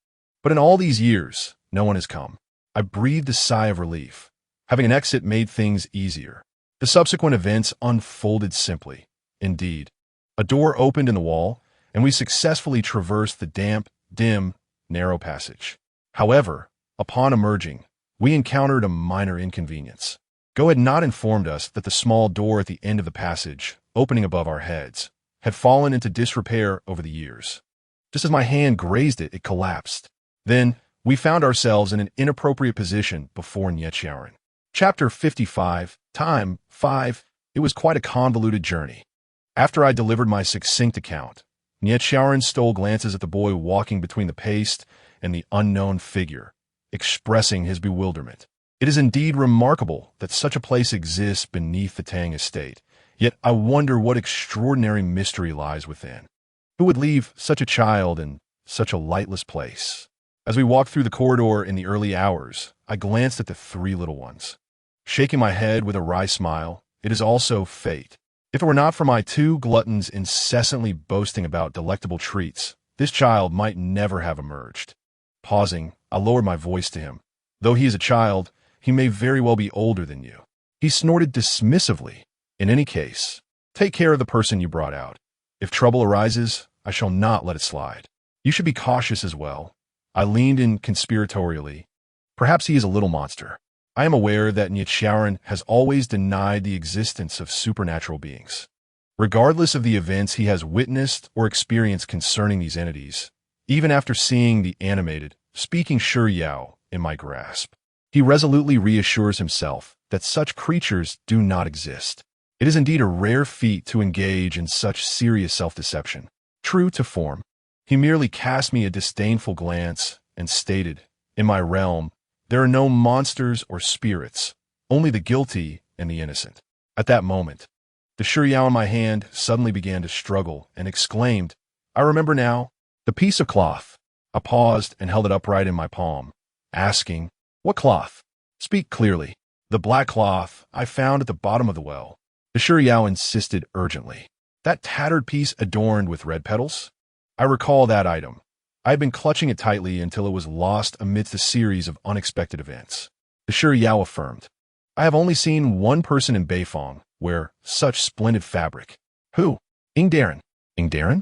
Speaker 1: But in all these years, no one has come. I breathed a sigh of relief. Having an exit made things easier. The subsequent events unfolded simply. Indeed, a door opened in the wall, and we successfully traversed the damp, dim, narrow passage. However, upon emerging, we encountered a minor inconvenience. Go had not informed us that the small door at the end of the passage, opening above our heads, had fallen into disrepair over the years. Just as my hand grazed it, it collapsed. Then, we found ourselves in an inappropriate position before Nietzschean. Chapter 55, Time 5. It was quite a convoluted journey. After I delivered my succinct account, Nietzschean stole glances at the boy walking between the paste and the unknown figure, expressing his bewilderment. It is indeed remarkable that such a place exists beneath the Tang estate, yet I wonder what extraordinary mystery lies within. Who would leave such a child in such a lightless place? As we walked through the corridor in the early hours, I glanced at the three little ones. Shaking my head with a wry smile, it is also fate. If it were not for my two gluttons incessantly boasting about delectable treats, this child might never have emerged. Pausing, I lowered my voice to him. Though he is a child, he may very well be older than you. He snorted dismissively. In any case, take care of the person you brought out. If trouble arises, I shall not let it slide. You should be cautious as well. I leaned in conspiratorially. Perhaps he is a little monster. I am aware that Nichiren has always denied the existence of supernatural beings. Regardless of the events he has witnessed or experienced concerning these entities, even after seeing the animated, speaking Shiryao in my grasp, he resolutely reassures himself that such creatures do not exist. It is indeed a rare feat to engage in such serious self-deception. True to form, he merely cast me a disdainful glance and stated, "In my realm, there are no monsters or spirits, only the guilty and the innocent." At that moment, the Shiryao in my hand suddenly began to struggle and exclaimed, "I remember now, the piece of cloth." I paused and held it upright in my palm, asking, "What cloth? Speak clearly." "The black cloth I found at the bottom of the well." The Shiryao insisted urgently. "That tattered piece adorned with red petals?" I recall that item. I had been clutching it tightly until it was lost amidst a series of unexpected events. The Shiryao affirmed, "I have only seen one person in Beifong wear such splendid fabric." "Who?" "Ingdarin." "Ingdarin?"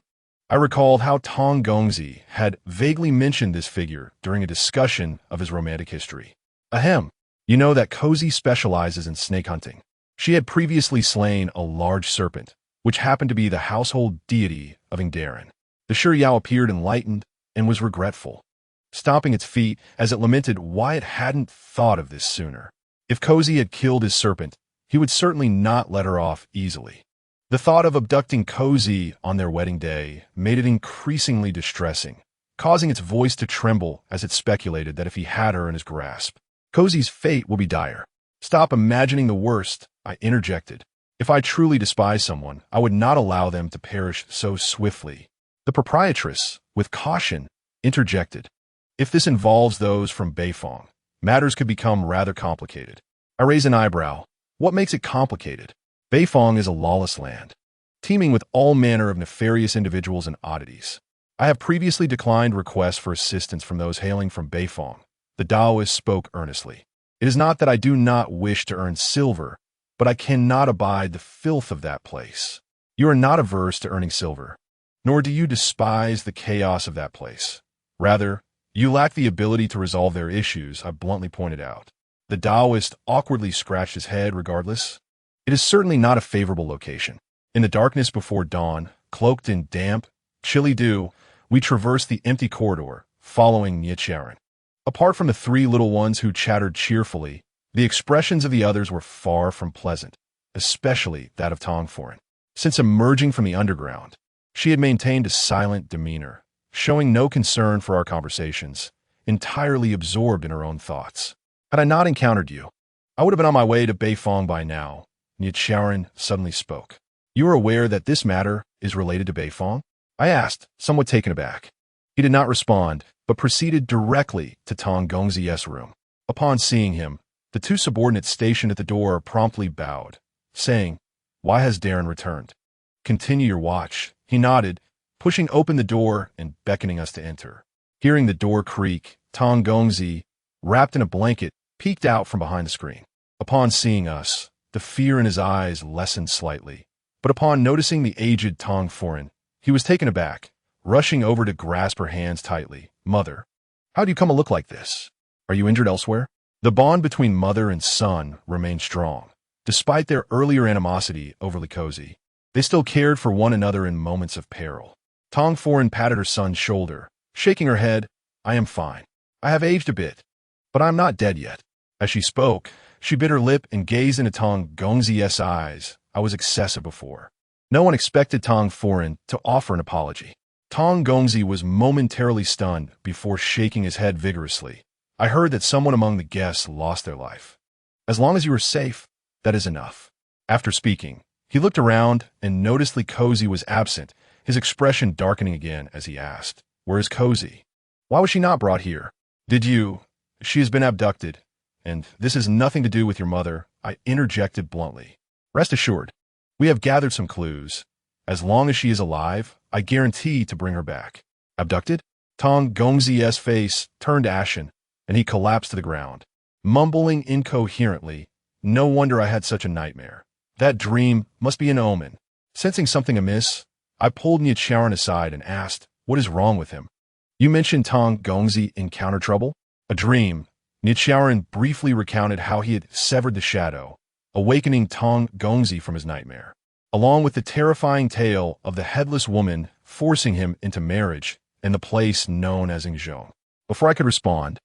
Speaker 1: I recalled how Tong Gongzi had vaguely mentioned this figure during a discussion of his romantic history. Ahem. You know that Cozy specializes in snake hunting. She had previously slain a large serpent, which happened to be the household deity of Ingdarin. The Shiryao appeared enlightened and was regretful, stomping its feet as it lamented why it hadn't thought of this sooner. If Cozy had killed his serpent, he would certainly not let her off easily. The thought of abducting Cozy on their wedding day made it increasingly distressing, causing its voice to tremble as it speculated that if he had her in his grasp, Cozy's fate will be dire. "Stop imagining the worst," I interjected. "If I truly despise someone, I would not allow them to perish so swiftly." The proprietress, with caution, interjected, "If this involves those from Beifong, matters could become rather complicated." I raise an eyebrow. What makes it complicated? Beifong is a lawless land, teeming with all manner of nefarious individuals and oddities. I have previously declined requests for assistance from those hailing from Beifong. The Taoist spoke earnestly. "It is not that I do not wish to earn silver, but I cannot abide the filth of that place." "You are not averse to earning silver, nor do you despise the chaos of that place. Rather, you lack the ability to resolve their issues," I bluntly pointed out. The Taoist awkwardly scratched his head regardless. "It is certainly not a favorable location." In the darkness before dawn, cloaked in damp, chilly dew, we traversed the empty corridor, following Nichiren. Apart from the three little ones who chattered cheerfully, the expressions of the others were far from pleasant, especially that of Tongforen. Since emerging from the underground, she had maintained a silent demeanor, showing no concern for our conversations, entirely absorbed in her own thoughts. "Had I not encountered you, I would have been on my way to Beifong by now," Nichiren suddenly spoke. "You are aware that this matter is related to Beifong?" I asked, somewhat taken aback. He did not respond, but proceeded directly to Tong Gongzi's room. Upon seeing him, the two subordinates stationed at the door promptly bowed, saying, "Why has Darren returned?" "Continue your watch," he nodded, pushing open the door and beckoning us to enter. Hearing the door creak, Tong Gongzi, wrapped in a blanket, peeked out from behind the screen. Upon seeing us, the fear in his eyes lessened slightly, but upon noticing the aged Tongforen, he was taken aback, rushing over to grasp her hands tightly. "Mother, how do you come to look like this? Are you injured elsewhere?" The bond between mother and son remained strong. Despite their earlier animosity overly cozy, they still cared for one another in moments of peril. Tongforen patted her son's shoulder, shaking her head. "I am fine. I have aged a bit, but I am not dead yet." As she spoke, she bit her lip and gazed into Tong Gongzi's eyes. I was excessive before. No one expected Tongforen to offer an apology. Tong Gongzi was momentarily stunned before shaking his head vigorously. "I heard that someone among the guests lost their life. As long as you are safe, that is enough." After speaking, he looked around and noticed Cozy was absent, his expression darkening again as he asked, "Where is Cozy? Why was she not brought here?" "Did you? She has been abducted, and this has nothing to do with your mother," I interjected bluntly. "Rest assured, we have gathered some clues. As long as she is alive, I guarantee to bring her back." "Abducted?" Tong Gongzi's face turned ashen, and he collapsed to the ground, mumbling incoherently. "No wonder I had such a nightmare. That dream must be an omen." Sensing something amiss, I pulled Nichiren aside and asked, "What is wrong with him?" "You mentioned Tong Gongzi encountered trouble?" "A dream. Nichiren briefly recounted how he had severed the shadow, awakening Tong Gongzi from his nightmare, along with the terrifying tale of the headless woman forcing him into marriage in the place known as Ingzhou. Before I could respond,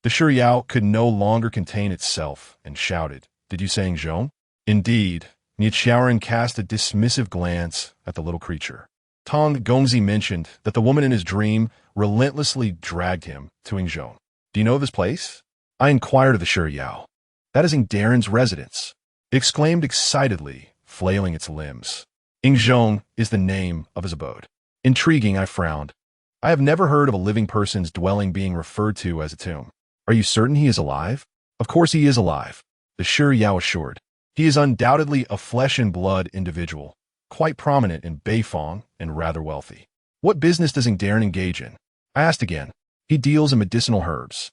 Speaker 1: the Shiryao could no longer contain itself and shouted, "Did you say Ingzhou?" Indeed, Nichiren cast a dismissive glance at the little creature. Tong Gongzi mentioned that the woman in his dream relentlessly dragged him to Ingzhou. "Do you know this place?" I inquired of the Shiryao. "That is Ingdaren's residence," it exclaimed excitedly, flailing its limbs. "Ingzhou is the name of his abode." Intriguing, I frowned. I have never heard of a living person's dwelling being referred to as a tomb. "Are you certain he is alive?" "Of course he is alive," the Shiryao assured. "He is undoubtedly a flesh-and-blood individual, quite prominent in Beifong and rather wealthy." "What business does Ingdaren engage in?" I asked again. "He deals in medicinal herbs,"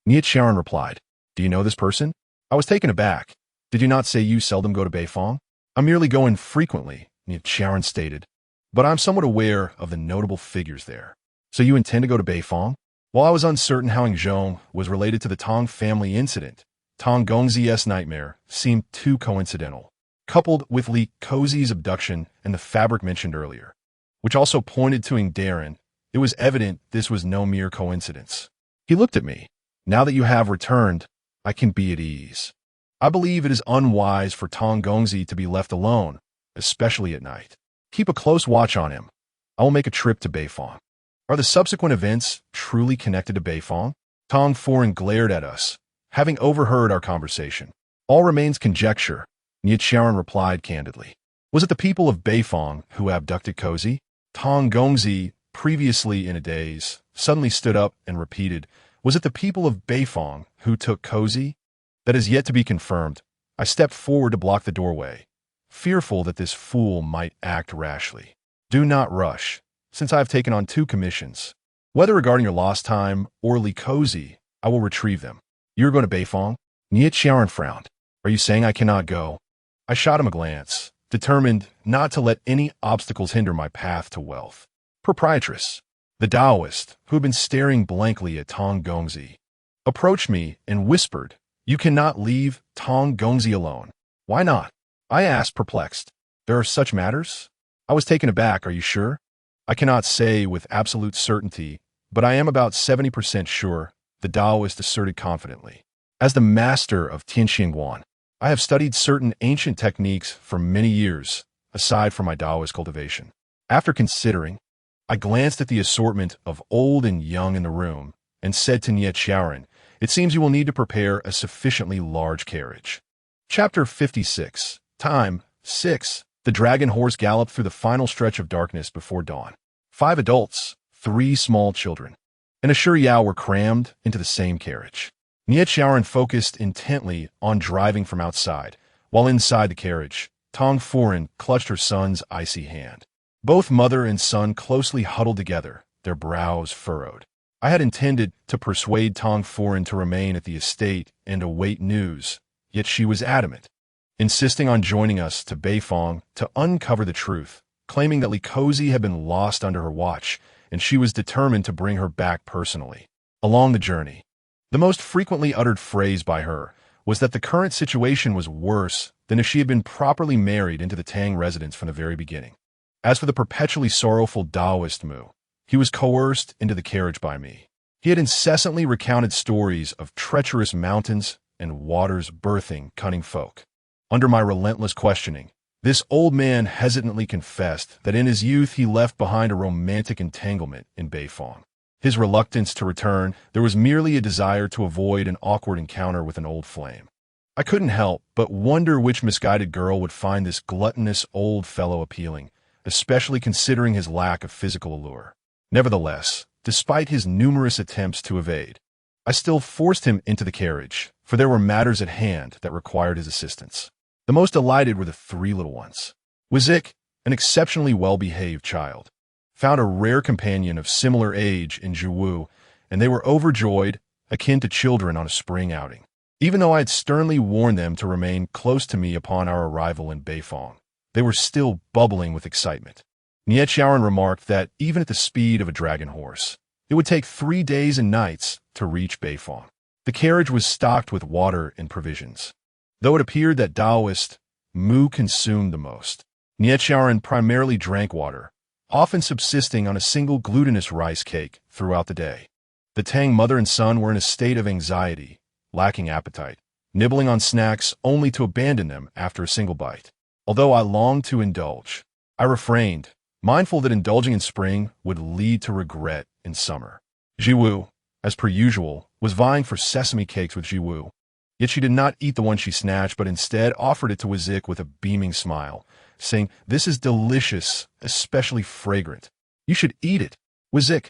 Speaker 1: Nichiren replied. "Do you know this person?" I was taken aback. "Did you not say you seldom go to Beifong?" "I merely go infrequently," Nichiren stated, "but I'm somewhat aware of the notable figures there." "So you intend to go to Beifong?" While I was uncertain how Ingzhou was related to the Tong family incident, Tong Gongzi's nightmare seemed too coincidental, coupled with Li Kozi's abduction and the fabric mentioned earlier, which also pointed to Ingdaren. It was evident this was no mere coincidence. He looked at me. "Now that you have returned, I can be at ease. I believe it is unwise for Tong Gongzi to be left alone, especially at night. Keep a close watch on him. I will make a trip to Beifong." "Are the subsequent events truly connected to Beifong?" Tong Foreign glared at us, having overheard our conversation. "All remains conjecture," Nichiren replied candidly. "Was it the people of Beifong who abducted Kozi?" Tong Gongzi, previously in a daze, suddenly stood up and repeated, "Was it the people of Beifong who took Kozi?" "That is yet to be confirmed." I stepped forward to block the doorway, fearful that this fool might act rashly. "Do not rush, since I have taken on 2 commissions. Whether regarding your lost time or Li Kozi, I will retrieve them." "You're going to Beifong?" Nichiren frowned. "Are you saying I cannot go?" I shot him a glance, determined not to let any obstacles hinder my path to wealth. Proprietress, the Taoist, who had been staring blankly at Tong Gongzi, approached me and whispered, "You cannot leave Tong Gongzi alone." "Why not?" I asked, perplexed. "There are such matters?" I was taken aback. "Are you sure?" "I cannot say with absolute certainty, but I am about 70% sure," the Taoist asserted confidently. "As the master of Tianxingguan, I have studied certain ancient techniques for many years, aside from my Taoist cultivation." After considering, I glanced at the assortment of old and young in the room and said to Nichiren, "It seems you will need to prepare a sufficiently large carriage." Chapter 56. Time 6. The dragon horse galloped through the final stretch of darkness before dawn. 5 adults, 3 small children, and a Shiryao were crammed into the same carriage. Nichiren focused intently on driving from outside, while inside the carriage, Tong Foreign clutched her son's icy hand. Both mother and son closely huddled together, their brows furrowed. I had intended to persuade Tong Foreign to remain at the estate and await news, yet she was adamant, insisting on joining us to Beifong to uncover the truth, claiming that Li Kozi had been lost under her watch, and she was determined to bring her back personally. Along the journey, the most frequently uttered phrase by her was that the current situation was worse than if she had been properly married into the Tang residence from the very beginning. As for the perpetually sorrowful Taoist Mu, he was coerced into the carriage by me. He had incessantly recounted stories of treacherous mountains and waters birthing cunning folk. Under my relentless questioning, this old man hesitantly confessed that in his youth he left behind a romantic entanglement in Beifong. His reluctance to return, there was merely a desire to avoid an awkward encounter with an old flame. I couldn't help but wonder which misguided girl would find this gluttonous old fellow appealing, especially considering his lack of physical allure. Nevertheless, despite his numerous attempts to evade, I still forced him into the carriage, for there were matters at hand that required his assistance. The most delighted were the 3 little ones. Wizik, an exceptionally well-behaved child, found a rare companion of similar age in Zhuwu, and they were overjoyed, akin to children on a spring outing. Even though I had sternly warned them to remain close to me upon our arrival in Beifong, they were still bubbling with excitement. Nichiren remarked that even at the speed of a dragon horse, it would take 3 days and nights to reach Beifong. The carriage was stocked with water and provisions. Though it appeared that Taoist Mu consumed the most, Nietcharan primarily drank water, often subsisting on a single glutinous rice cake throughout the day. The Tang mother and son were in a state of anxiety, lacking appetite, nibbling on snacks only to abandon them after a single bite. Although I longed to indulge, I refrained, mindful that indulging in spring would lead to regret in summer. Jiwu, as per usual, was vying for sesame cakes with Jiwu. Yet she did not eat the one she snatched, but instead offered it to Wizik with a beaming smile, saying, "This is delicious, especially fragrant. You should eat it." Wizik,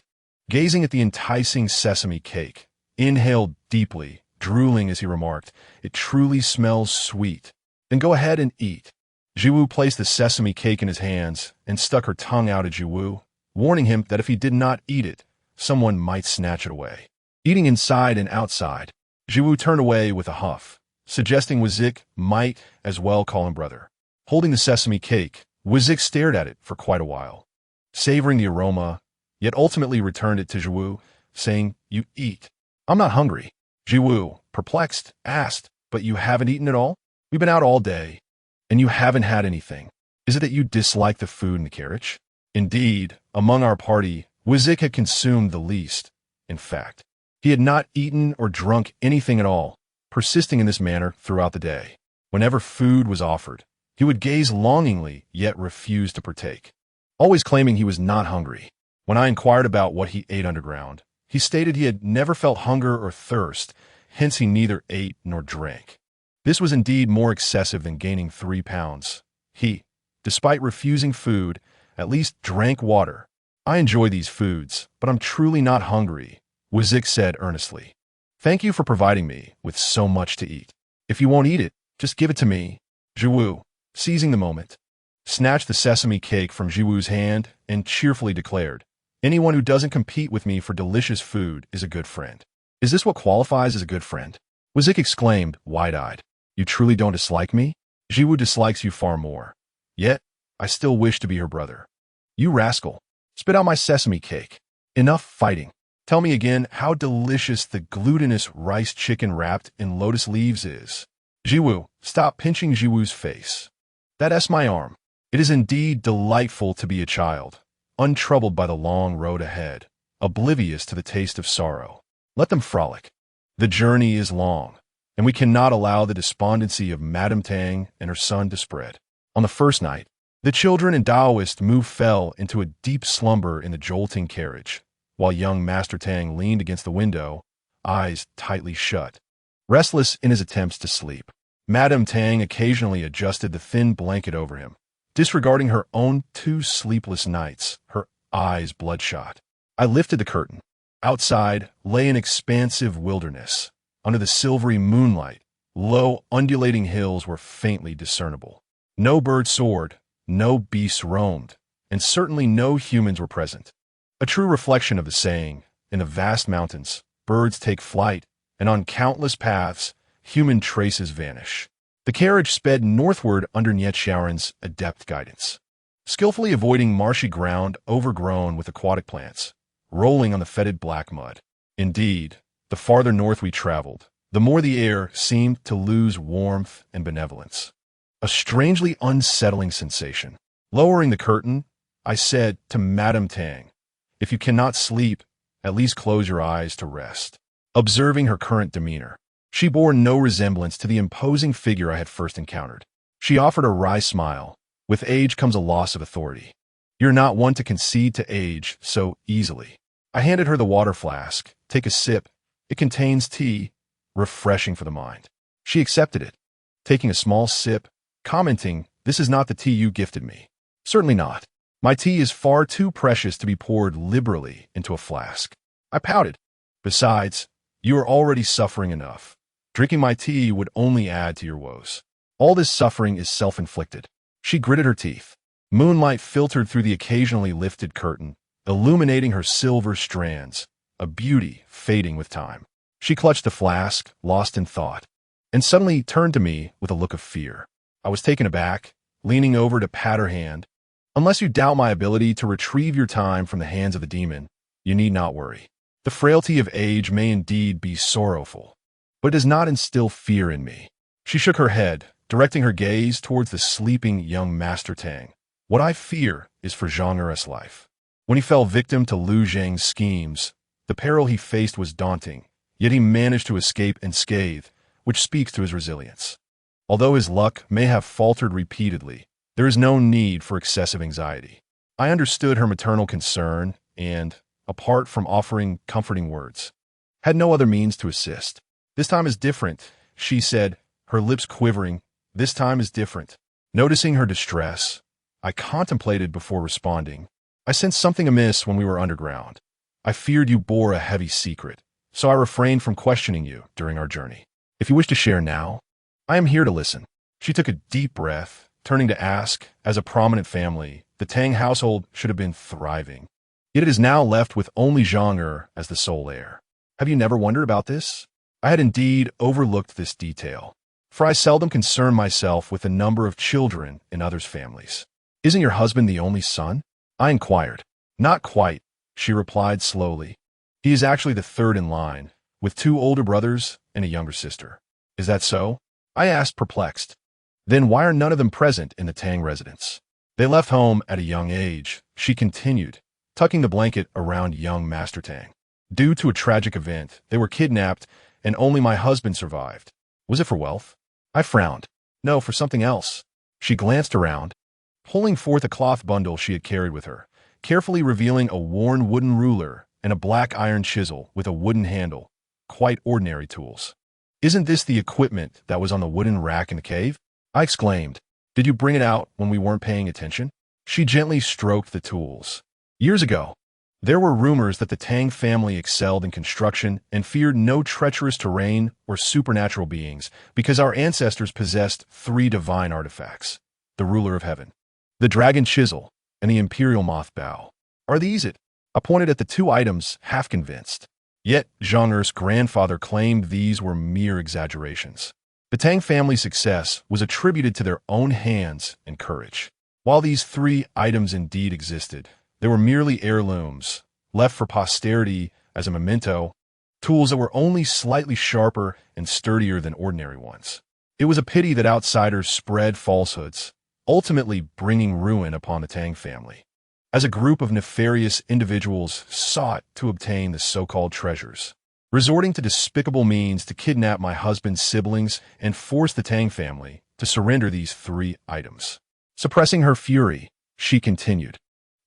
Speaker 1: gazing at the enticing sesame cake, inhaled deeply, drooling as he remarked, "It truly smells sweet. Then go ahead and eat." Jiwu placed the sesame cake in his hands and stuck her tongue out at Jiwu, warning him that if he did not eat it, someone might snatch it away. Eating inside and outside, Jiwu turned away with a huff, suggesting Wizik might as well call him brother. Holding the sesame cake, Wizik stared at it for quite a while, savoring the aroma, yet ultimately returned it to Jiwu, saying, "You eat." "I'm not hungry." Jiwu, perplexed, asked, "But you haven't eaten at all? We've been out all day, and you haven't had anything. Is it that you dislike the food in the carriage?" Indeed, among our party, Wizik had consumed the least. In fact, he had not eaten or drunk anything at all, persisting in this manner throughout the day. Whenever food was offered, he would gaze longingly yet refuse to partake, always claiming he was not hungry. When I inquired about what he ate underground, he stated he had never felt hunger or thirst, hence he neither ate nor drank. This was indeed more excessive than gaining 3 pounds. He, despite refusing food, at least drank water. "I enjoy these foods, but I'm truly not hungry," Wizik said earnestly. "Thank you for providing me with so much to eat. If you won't eat it, just give it to me." Jiwu, seizing the moment, snatched the sesame cake from Jiwu's hand and cheerfully declared, "Anyone who doesn't compete with me for delicious food is a good friend." "Is this what qualifies as a good friend?" Wizik exclaimed, wide-eyed. "You truly don't dislike me?" "Jiwu dislikes you far more. Yet, I still wish to be her brother." "You rascal. Spit out my sesame cake." "Enough fighting. Tell me again how delicious the glutinous rice chicken wrapped in lotus leaves is." Jiwu, stop pinching Jiwu's face. "That's my arm. It is indeed delightful to be a child, untroubled by the long road ahead, oblivious to the taste of sorrow. Let them frolic. The journey is long, and we cannot allow the despondency of Madame Tang and her son to spread." On the first night, the children and Taoist Mu fell into a deep slumber in the jolting carriage, while young Master Tang leaned against the window, eyes tightly shut, restless in his attempts to sleep. Madame Tang occasionally adjusted the thin blanket over him, disregarding her own 2 sleepless nights, her eyes bloodshot. I lifted the curtain. Outside lay an expansive wilderness. Under the silvery moonlight, low, undulating hills were faintly discernible. No bird soared, no beasts roamed, and certainly no humans were present. A true reflection of the saying, in the vast mountains, birds take flight, and on countless paths, human traces vanish. The carriage sped northward under Nietcharan's adept guidance, skillfully avoiding marshy ground overgrown with aquatic plants, rolling on the fetid black mud. Indeed, the farther north we traveled, the more the air seemed to lose warmth and benevolence. A strangely unsettling sensation. Lowering the curtain, I said to Madame Tang, "If you cannot sleep, at least close your eyes to rest." Observing her current demeanor, she bore no resemblance to the imposing figure I had first encountered. She offered a wry smile. "With age comes a loss of authority. You're not one to concede to age so easily." I handed her the water flask. "Take a sip. It contains tea, refreshing for the mind." She accepted it, taking a small sip, commenting, "This is not the tea you gifted me." "Certainly not. My tea is far too precious to be poured liberally into a flask." I pouted. "Besides, you are already suffering enough. Drinking my tea would only add to your woes. All this suffering is self-inflicted." She gritted her teeth. Moonlight filtered through the occasionally lifted curtain, illuminating her silver strands, a beauty fading with time. She clutched the flask, lost in thought, and suddenly turned to me with a look of fear. I was taken aback, leaning over to pat her hand. "Unless you doubt my ability to retrieve your time from the hands of the demon, you need not worry. The frailty of age may indeed be sorrowful, but it does not instill fear in me. She shook her head, directing her gaze towards the sleeping young Master Tang. What I fear is for Zhang life. When he fell victim to Lu Zhang's schemes, the peril he faced was daunting, yet he managed to escape unscathed, which speaks to his resilience. Although his luck may have faltered repeatedly, there is no need for excessive anxiety. I understood her maternal concern and, apart from offering comforting words, had no other means to assist. This time is different, she said, her lips quivering. This time is different. Noticing her distress, I contemplated before responding. I sensed something amiss when we were underground. I feared you bore a heavy secret, so I refrained from questioning you during our journey. If you wish to share now, I am here to listen. She took a deep breath, turning to ask, as a prominent family, the Tang household should have been thriving. Yet it is now left with only Zhang as the sole heir. Have you never wondered about this? I had indeed overlooked this detail, for I seldom concern myself with the number of children in others' families. Isn't your husband the only son? I inquired. Not quite, she replied slowly. He is actually the third in line, with 2 older brothers and a younger sister. Is that so? I asked, perplexed. Then why are none of them present in the Tang residence? They left home at a young age, she continued, tucking the blanket around young Master Tang. Due to a tragic event, they were kidnapped, and only my husband survived. Was it for wealth? I frowned. No, for something else. She glanced around, pulling forth a cloth bundle she had carried with her, carefully revealing a worn wooden ruler and a black iron chisel with a wooden handle. Quite ordinary tools. Isn't this the equipment that was on the wooden rack in the cave? I exclaimed. Did you bring it out when we weren't paying attention? She gently stroked the tools. Years ago, there were rumors that the Tang family excelled in construction and feared no treacherous terrain or supernatural beings because our ancestors possessed 3 divine artifacts: the ruler of heaven, the dragon chisel, and the imperial moth bow. Are these it? I pointed at the 2 items, half convinced. Yet Zhang grandfather claimed these were mere exaggerations. The Tang family's success was attributed to their own hands and courage. While these 3 items indeed existed, they were merely heirlooms, left for posterity as a memento, tools that were only slightly sharper and sturdier than ordinary ones. It was a pity that outsiders spread falsehoods, ultimately bringing ruin upon the Tang family, as a group of nefarious individuals sought to obtain the so-called treasures, resorting to despicable means to kidnap my husband's siblings and force the Tang family to surrender these 3 items. Suppressing her fury, she continued.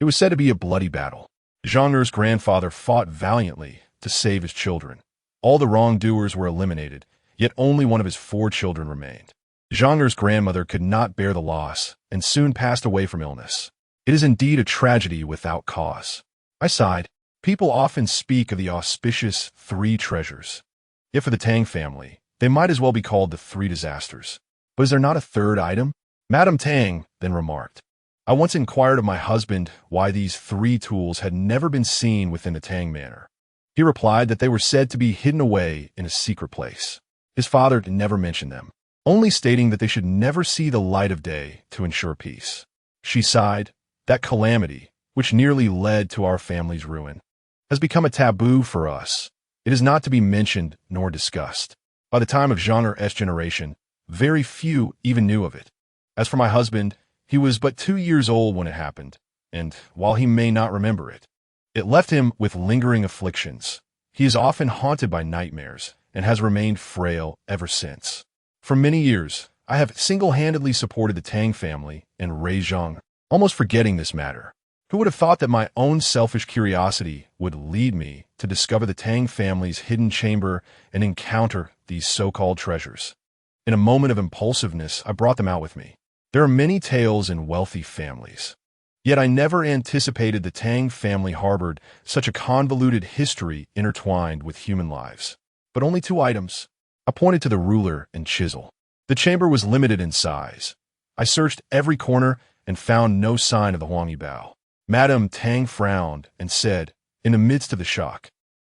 Speaker 1: It was said to be a bloody battle. Zhang grandfather fought valiantly to save his children. All the wrongdoers were eliminated, yet only one of his 4 children remained. Zhang grandmother could not bear the loss and soon passed away from illness. It is indeed a tragedy without cause. I sighed. People often speak of the auspicious 3 treasures. Yet for the Tang family, they might as well be called the 3 disasters. But is there not a 3rd item? Madame Tang then remarked. I once inquired of my husband why these 3 tools had never been seen within the Tang manor. He replied that they were said to be hidden away in a secret place. His father never mentioned them, only stating that they should never see the light of day to ensure peace. She sighed. That calamity, which nearly led to our family's ruin, has become a taboo for us. It is not to be mentioned nor discussed. By the time of Zhang's generation, very few even knew of it. As for my husband, he was but 2 years old when it happened, and while he may not remember it, it left him with lingering afflictions. He is often haunted by nightmares and has remained frail ever since. For many years, I have single-handedly supported the Tang family and raised Zhang, almost forgetting this matter. Who would have thought that my own selfish curiosity would lead me to discover the Tang family's hidden chamber and encounter these so-called treasures? In a moment of impulsiveness, I brought them out with me. There are many tales in wealthy families. Yet I never anticipated the Tang family harbored such a convoluted history intertwined with human lives. But only 2 items. I pointed to the ruler and chisel. The chamber was limited in size. I searched every corner and found no sign of the Huangyi Bao. Madame Tang frowned and said, in the midst of the shock,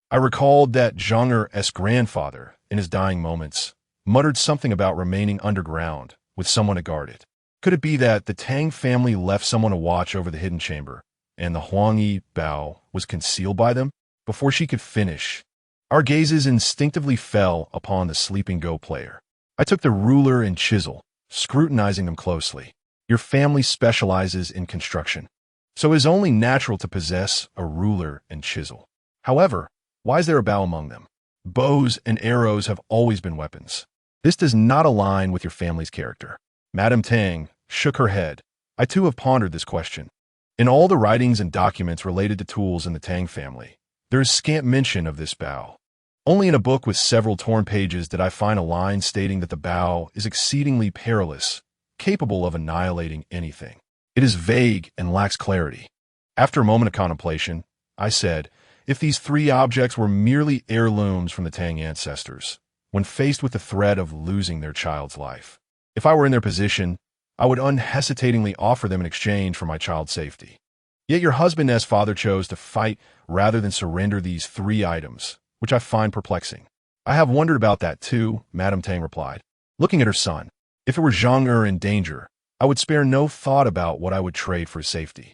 Speaker 1: I recalled that Zhang's grandfather, in his dying moments, muttered something about remaining underground with someone to guard it. Could it be that the Tang family left someone to watch over the hidden chamber, and the Huangyi Bao was concealed by them? Before she could finish, Our gazes instinctively fell upon the sleeping Go player. I took the ruler and chisel, scrutinizing them closely. Your family specializes in construction, so it is only natural to possess a ruler and chisel. However, why is there a bow among them? Bows and arrows have always been weapons. This does not align with your family's character. Madame Tang shook her head. I too have pondered this question. In all the writings and documents related to tools in the Tang family, there is scant mention of this bow. Only in a book with several torn pages did I find a line stating that the bow is exceedingly perilous, capable of annihilating anything. It is vague and lacks clarity. After a moment of contemplation, I said, if these three objects were merely heirlooms from the Tang ancestors, when faced with the threat of losing their child's life, if I were in their position, I would unhesitatingly offer them in exchange for my child's safety. Yet your husband as father chose to fight rather than surrender these three items, which I find perplexing. I have wondered about that too, Madame Tang replied, looking at her son. If it were Zhang in danger, I would spare no thought about what I would trade for his safety.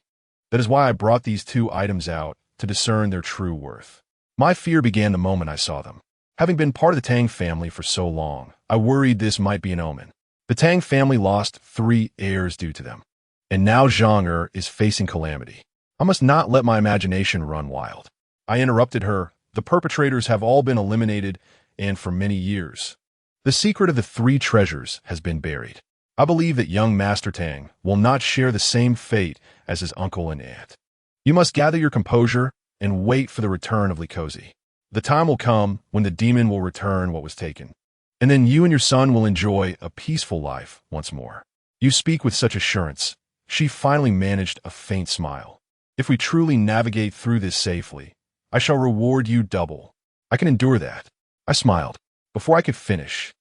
Speaker 1: That is why I brought these two items out, to discern their true worth. My fear began the moment I saw them. Having been part of the Tang family for so long, I worried this might be an omen. The Tang family lost 3 heirs due to them, and now Zhang is facing calamity. I must not let my imagination run wild. I interrupted her. The perpetrators have all been eliminated, and for many years. The secret of the 3 treasures has been buried. I believe that young Master Tang will not share the same fate as his uncle and aunt. You must gather your composure and wait for the return of Likosi. The time will come when the demon will return what was taken, and then you and your son will enjoy a peaceful life once more. You speak with such assurance. She finally managed a faint smile. If we truly navigate through this safely, I shall reward you double. I can endure that. I smiled. Before I could finish,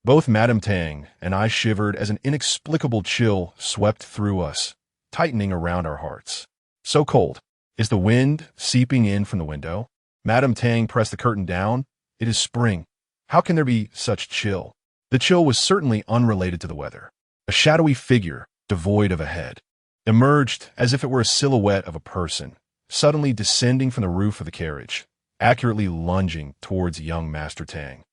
Speaker 1: both Madame Tang and I shivered as an inexplicable chill swept through us, tightening around our hearts. So cold. Is the wind seeping in from the window? Madame Tang pressed the curtain down. It is spring. How can there be such chill? The chill was certainly unrelated to the weather. A shadowy figure, devoid of a head, emerged as if it were a silhouette of a person, suddenly descending from the roof of the carriage, accurately lunging towards young Master Tang,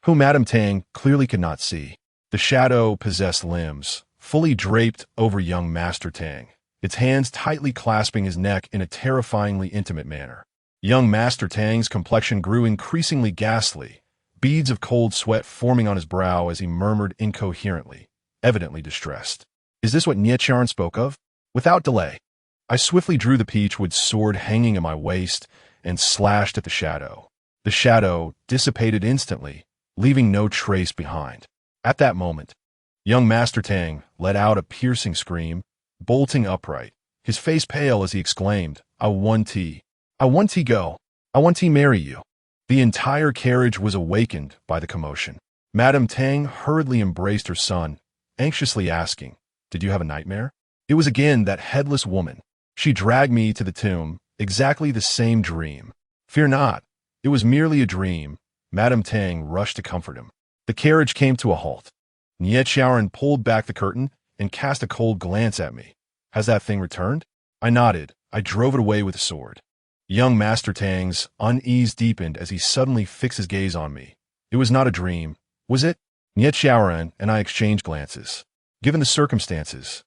Speaker 1: whom Madame Tang clearly could not see. The shadow possessed limbs, fully draped over young Master Tang, its hands tightly clasping his neck in a terrifyingly intimate manner. Young Master Tang's complexion grew increasingly ghastly, beads of cold sweat forming on his brow as he murmured incoherently, evidently distressed. Is this what Nietzsche spoke of? Without delay, I swiftly drew the peachwood sword hanging at my waist and slashed at the shadow. The shadow dissipated instantly, leaving no trace behind. At that moment, young Master Tang let out a piercing scream, bolting upright, his face pale as he exclaimed, I want tea. I want tea go. I want tea marry you. The entire carriage was awakened by the commotion. Madame Tang hurriedly embraced her son, anxiously asking, did you have a nightmare? It was again that headless woman. She dragged me to the tomb, exactly the same dream. Fear not, it was merely a dream. Madame Tang rushed to comfort him. The carriage came to a halt. Nie Xiaoran pulled back the curtain and cast a cold glance at me. Has that thing returned? I nodded. I drove it away with a sword. Young Master Tang's unease deepened as he suddenly fixed his gaze on me. It was not a dream, was it? Nie Xiaoran and I exchanged glances. Given the circumstances,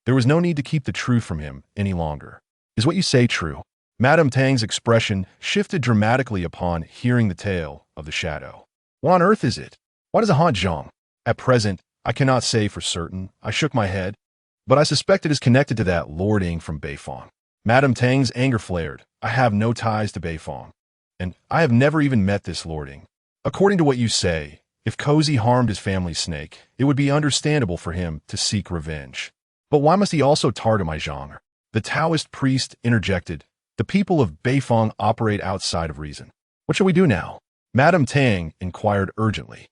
Speaker 1: there was no need to keep the truth from him any longer. Is what you say true? Madame Tang's expression shifted dramatically upon hearing the tale of the shadow. What on earth is it? Why does it haunt Zhang? At present, I cannot say for certain. I shook my head, but I suspect it is connected to that lording from Beifong. Madame Tang's anger flared. I have no ties to Beifong, and I have never even met this lording. According to what you say, if Cozy harmed his family's snake, it would be understandable for him to seek revenge. But why must he also target my Zhang? The Taoist priest interjected. The people of Beifong operate outside of reason. What shall we do now? Madame Tang inquired urgently.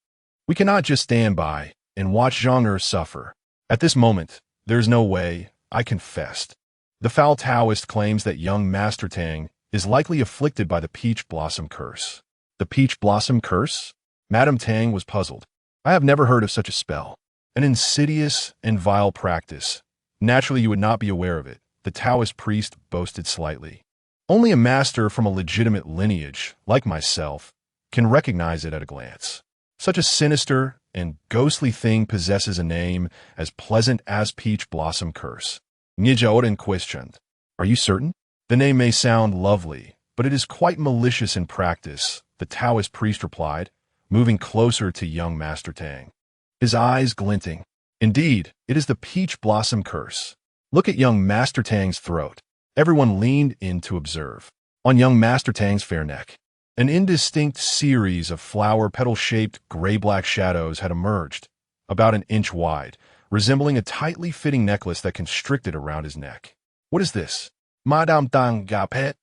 Speaker 1: We cannot just stand by and watch Zhang suffer. At this moment, there's no way, I confessed. The foul Taoist claims that young Master Tang is likely afflicted by the peach blossom curse. The peach blossom curse? Madame Tang was puzzled. I have never heard of such a spell. An insidious and vile practice. Naturally, you would not be aware of it, the Taoist priest boasted slightly. Only a master from a legitimate lineage, like myself, can recognize it at a glance. Such a sinister and ghostly thing possesses a name as pleasant as Peach Blossom Curse. Nijaoren questioned. Are you certain? The name may sound lovely, but it is quite malicious in practice, the Taoist priest replied, moving closer to young Master Tang, his eyes glinting. Indeed, it is the Peach Blossom Curse. Look at young Master Tang's throat. Everyone leaned in to observe. On young Master Tang's fair neck, an indistinct series of flower petal-shaped gray-black shadows had emerged, about an inch wide, resembling a tightly fitting necklace that constricted around his neck. What is this? Madame Tang Gapet?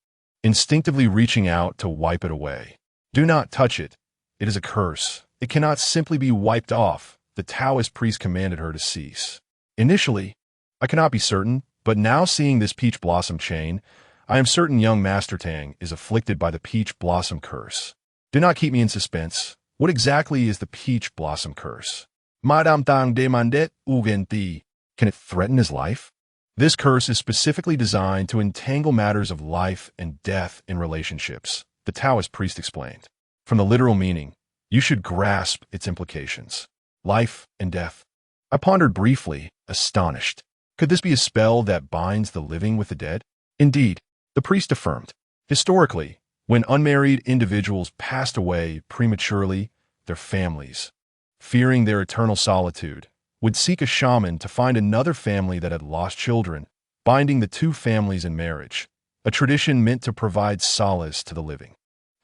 Speaker 1: Instinctively reaching out to wipe it away. Do not touch it. It is a curse. It cannot simply be wiped off, the Taoist priest commanded her to cease. Initially, I cannot be certain, but now seeing this peach blossom chain, I am certain young Master Tang is afflicted by the Peach Blossom Curse. Do not keep me in suspense. What exactly is the Peach Blossom Curse? Madame Tang demandet ugenti. Can it threaten his life? This curse is specifically designed to entangle matters of life and death in relationships, the Taoist priest explained. From the literal meaning, you should grasp its implications. Life and death. I pondered briefly, astonished. Could this be a spell that binds the living with the dead? Indeed, the priest affirmed. Historically, when unmarried individuals passed away prematurely, their families, fearing their eternal solitude, would seek a shaman to find another family that had lost children, binding the two families in marriage, a tradition meant to provide solace to the living.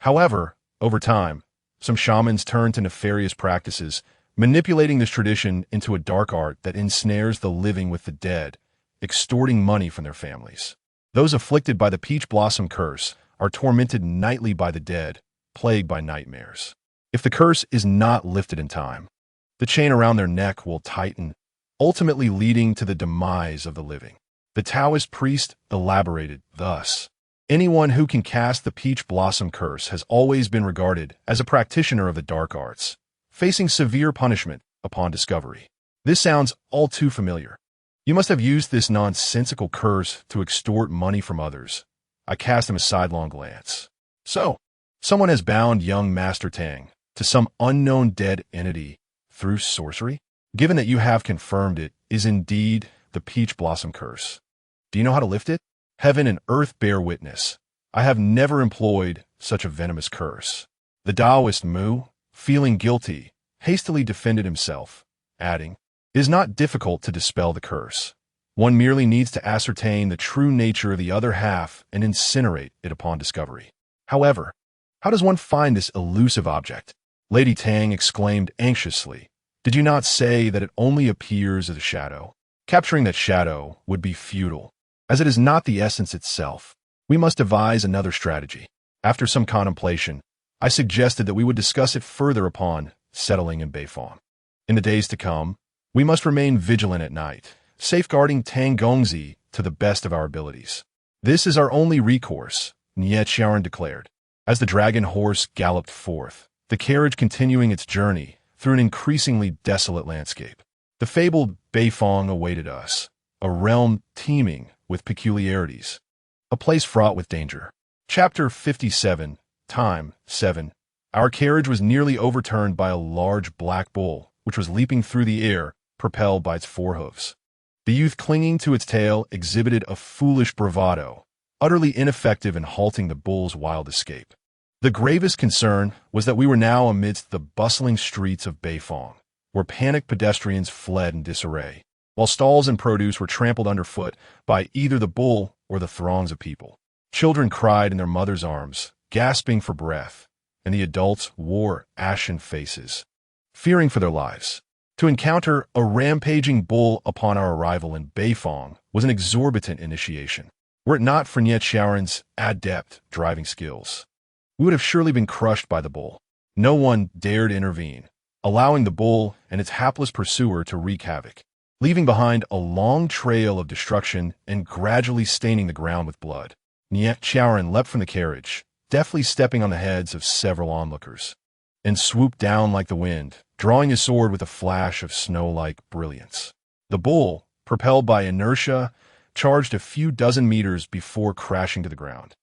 Speaker 1: However, over time, some shamans turned to nefarious practices, manipulating this tradition into a dark art that ensnares the living with the dead, extorting money from their families. Those afflicted by the Peach Blossom Curse are tormented nightly by the dead, plagued by nightmares. If the curse is not lifted in time, the chain around their neck will tighten, ultimately leading to the demise of the living. The Taoist priest elaborated thus. Anyone who can cast the Peach Blossom Curse has always been regarded as a practitioner of the dark arts, facing severe punishment upon discovery. This sounds all too familiar. You must have used this nonsensical curse to extort money from others. I cast him a sidelong glance. So, someone has bound young Master Tang to some unknown dead entity through sorcery? Given that you have confirmed it is indeed the Peach Blossom Curse. Do you know how to lift it? Heaven and earth bear witness. I have never employed such a venomous curse. The Taoist Mu, feeling guilty, hastily defended himself, adding, It is not difficult to dispel the curse. One merely needs to ascertain the true nature of the other half and incinerate it upon discovery. However, how does one find this elusive object? Lady Tang exclaimed anxiously. Did you not say that it only appears as a shadow? Capturing that shadow would be futile, as it is not the essence itself. We must devise another strategy. After some contemplation, I suggested that we would discuss it further upon settling in Beifong. In the days to come, we must remain vigilant at night, safeguarding Tang Gongzi to the best of our abilities. This is our only recourse, Niet Sharon declared. As the dragon horse galloped forth, the carriage continuing its journey through an increasingly desolate landscape. The fabled Beifong awaited us, a realm teeming with peculiarities, a place fraught with danger. Chapter 57, Time 7. Our carriage was nearly overturned by a large black bull, which was leaping through the air, propelled by its four hooves. The youth clinging to its tail exhibited a foolish bravado, utterly ineffective in halting the bull's wild escape. The gravest concern was that we were now amidst the bustling streets of Beifong, where panicked pedestrians fled in disarray, while stalls and produce were trampled underfoot by either the bull or the throngs of people. Children cried in their mothers' arms, gasping for breath, and the adults wore ashen faces, fearing for their lives. To encounter a rampaging bull upon our arrival in Beifong was an exorbitant initiation. Were it not for Niet Sharon's adept driving skills, we would have surely been crushed by the bull. No one dared intervene, allowing the bull and its hapless pursuer to wreak havoc, leaving behind a long trail of destruction and gradually staining the ground with blood. Niet Sharon leapt from the carriage, deftly stepping on the heads of several onlookers, and swooped down like the wind, drawing his sword with a flash of snow-like brilliance. The bull, propelled by inertia, charged a few dozen meters before crashing to the ground,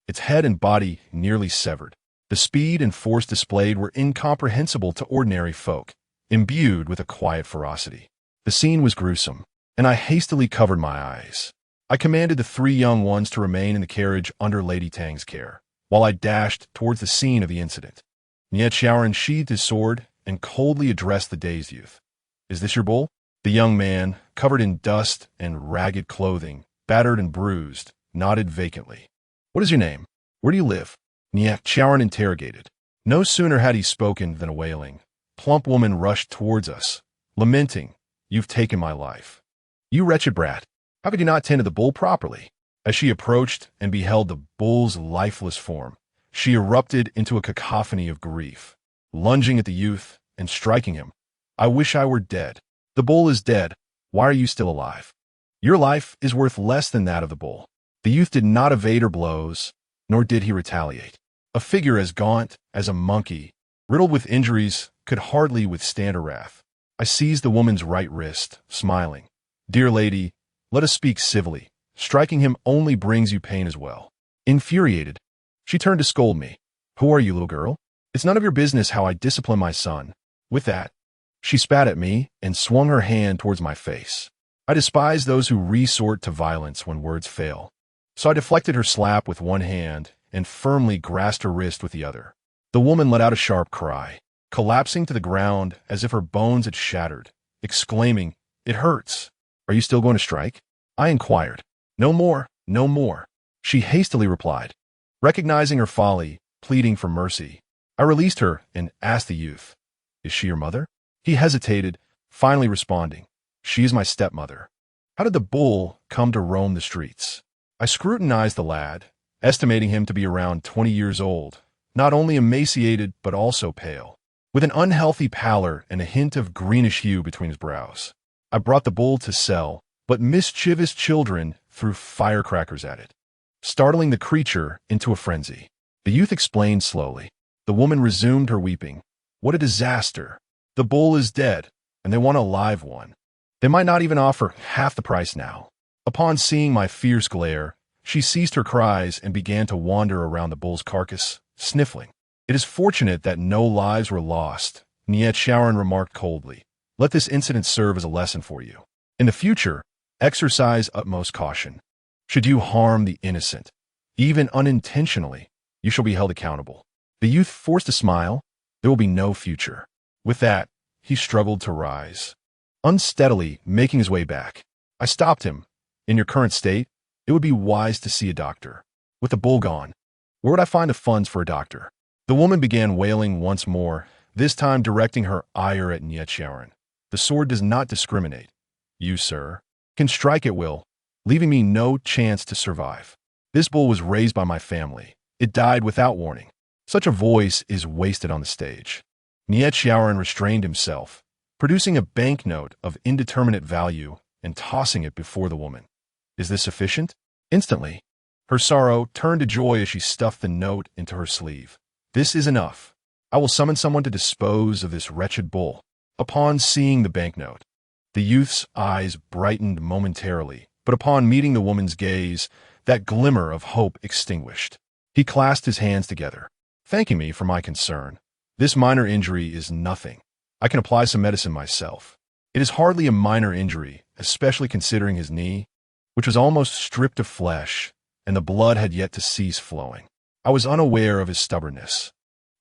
Speaker 1: its head and body nearly severed. The speed and force displayed were incomprehensible to ordinary folk, imbued with a quiet ferocity. The scene was gruesome, and I hastily covered my eyes. I commanded the 3 young ones to remain in the carriage under Lady Tang's care, while I dashed towards the scene of the incident. Niet Xiaoran sheathed his sword and coldly addressed the dazed youth. "Is this your bull?" The young man, covered in dust and ragged clothing, battered and bruised, nodded vacantly. "What is your name? Where do you live?" Niet Xiaoran interrogated. No sooner had he spoken than a wailing, plump woman rushed towards us, lamenting, "You've taken my life. You wretched brat. How could you not tend to the bull properly?" As she approached and beheld the bull's lifeless form, she erupted into a cacophony of grief, lunging at the youth and striking him. "I wish I were dead. The bull is dead. Why are you still alive? Your life is worth less than that of the bull." The youth did not evade her blows, nor did he retaliate. A figure as gaunt as a monkey, riddled with injuries, could hardly withstand her wrath. I seized the woman's right wrist, smiling. "Dear lady, let us speak civilly. Striking him only brings you pain as well." Infuriated, she turned to scold me. "Who are you, little girl? It's none of your business how I discipline my son." With that, she spat at me and swung her hand towards my face. I despise those who resort to violence when words fail. So I deflected her slap with one hand and firmly grasped her wrist with the other. The woman let out a sharp cry, collapsing to the ground as if her bones had shattered, exclaiming, "It hurts. Are you still going to strike?" I inquired. "No more, no more," she hastily replied, recognizing her folly, pleading for mercy. I released her and asked the youth, "Is she your mother?" He hesitated, finally responding, "She is my stepmother." How did the bull come to roam the streets? I scrutinized the lad, estimating him to be around 20 years old, not only emaciated but also pale, with an unhealthy pallor and a hint of greenish hue between his brows. I brought the bull to sell, but mischievous children threw firecrackers at it, startling the creature into a frenzy. The youth explained slowly. The woman resumed her weeping. "What a disaster! The bull is dead, and they want a live one. They might not even offer half the price now." Upon seeing my fierce glare, she ceased her cries and began to wander around the bull's carcass, sniffling. "It is fortunate that no lives were lost," Niet Xiaoran remarked coldly. "Let this incident serve as a lesson for you. In the future, exercise utmost caution. Should you harm the innocent, even unintentionally, you shall be held accountable." The youth forced a smile. "There will be no future." With that, he struggled to rise, unsteadily making his way back. I stopped him. "In your current state, it would be wise to see a doctor. With the bull gone, where would I find the funds for a doctor?" The woman began wailing once more, this time directing her ire at Niet Xiaoran. "The sword does not discriminate. You, sir, can strike at will, leaving me no chance to survive. This bull was raised by my family. It died without warning. Such a voice is wasted on the stage." Niet Xiaoran restrained himself, producing a banknote of indeterminate value and tossing it before the woman. "Is this sufficient?" Instantly, her sorrow turned to joy as she stuffed the note into her sleeve. "This is enough. I will summon someone to dispose of this wretched bull." Upon seeing the banknote, the youth's eyes brightened momentarily, but upon meeting the woman's gaze, that glimmer of hope extinguished. He clasped his hands together, thanking me for my concern. "This minor injury is nothing. I can apply some medicine myself." It is hardly a minor injury, especially considering his knee, which was almost stripped of flesh, and the blood had yet to cease flowing. I was unaware of his stubbornness.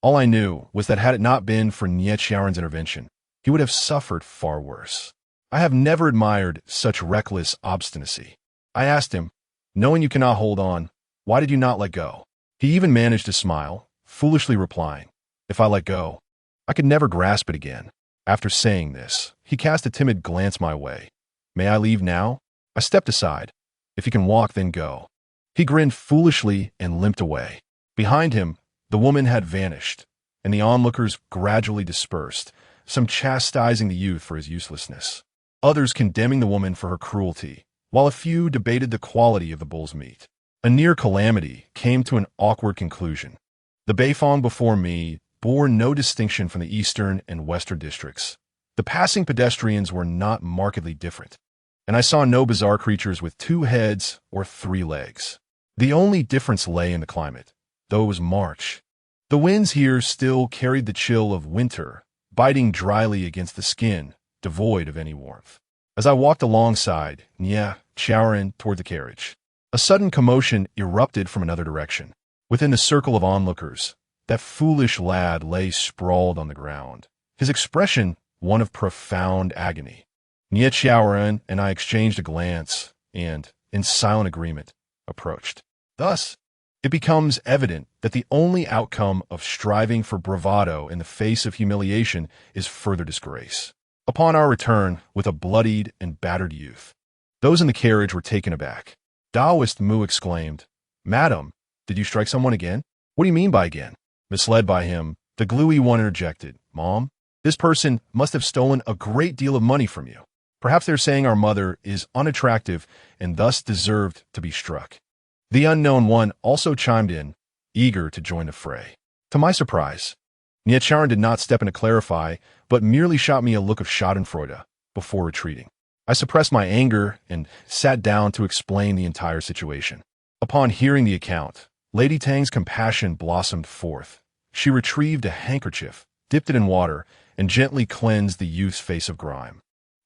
Speaker 1: All I knew was that had it not been for Niet Xiaoran's intervention, he would have suffered far worse. I have never admired such reckless obstinacy. I asked him, "Knowing you cannot hold on, why did you not let go?" He even managed to smile, foolishly replying, "If I let go, I could never grasp it again." After saying this, he cast a timid glance my way. "May I leave now?" I stepped aside. "If you can walk, then go." He grinned foolishly and limped away. Behind him, the woman had vanished, and the onlookers gradually dispersed, some chastising the youth for his uselessness, others condemning the woman for her cruelty, while a few debated the quality of the bull's meat. A near calamity came to an awkward conclusion. The Beifong before me bore no distinction from the eastern and western districts. The passing pedestrians were not markedly different, and I saw no bizarre creatures with 2 heads or 3 legs. The only difference lay in the climate, though it was March. The winds here still carried the chill of winter, biting dryly against the skin, devoid of any warmth. As I walked alongside, showering toward the carriage, a sudden commotion erupted from another direction. Within the circle of onlookers, that foolish lad lay sprawled on the ground, his expression one of profound agony. Xiaoren and I exchanged a glance and, in silent agreement, approached. Thus, it becomes evident that the only outcome of striving for bravado in the face of humiliation is further disgrace. Upon our return with a bloodied and battered youth, those in the carriage were taken aback. Taoist Mu exclaimed, "Madam, did you strike someone again?" "What do you mean by again?" Misled by him, the gluey one interjected, "Mom, this person must have stolen a great deal of money from you. Perhaps they're saying our mother is unattractive and thus deserved to be struck." The unknown one also chimed in, eager to join the fray. To my surprise, Charon did not step in to clarify, but merely shot me a look of schadenfreude before retreating. I suppressed my anger and sat down to explain the entire situation. Upon hearing the account, Lady Tang's compassion blossomed forth. She retrieved a handkerchief, dipped it in water, and gently cleansed the youth's face of grime,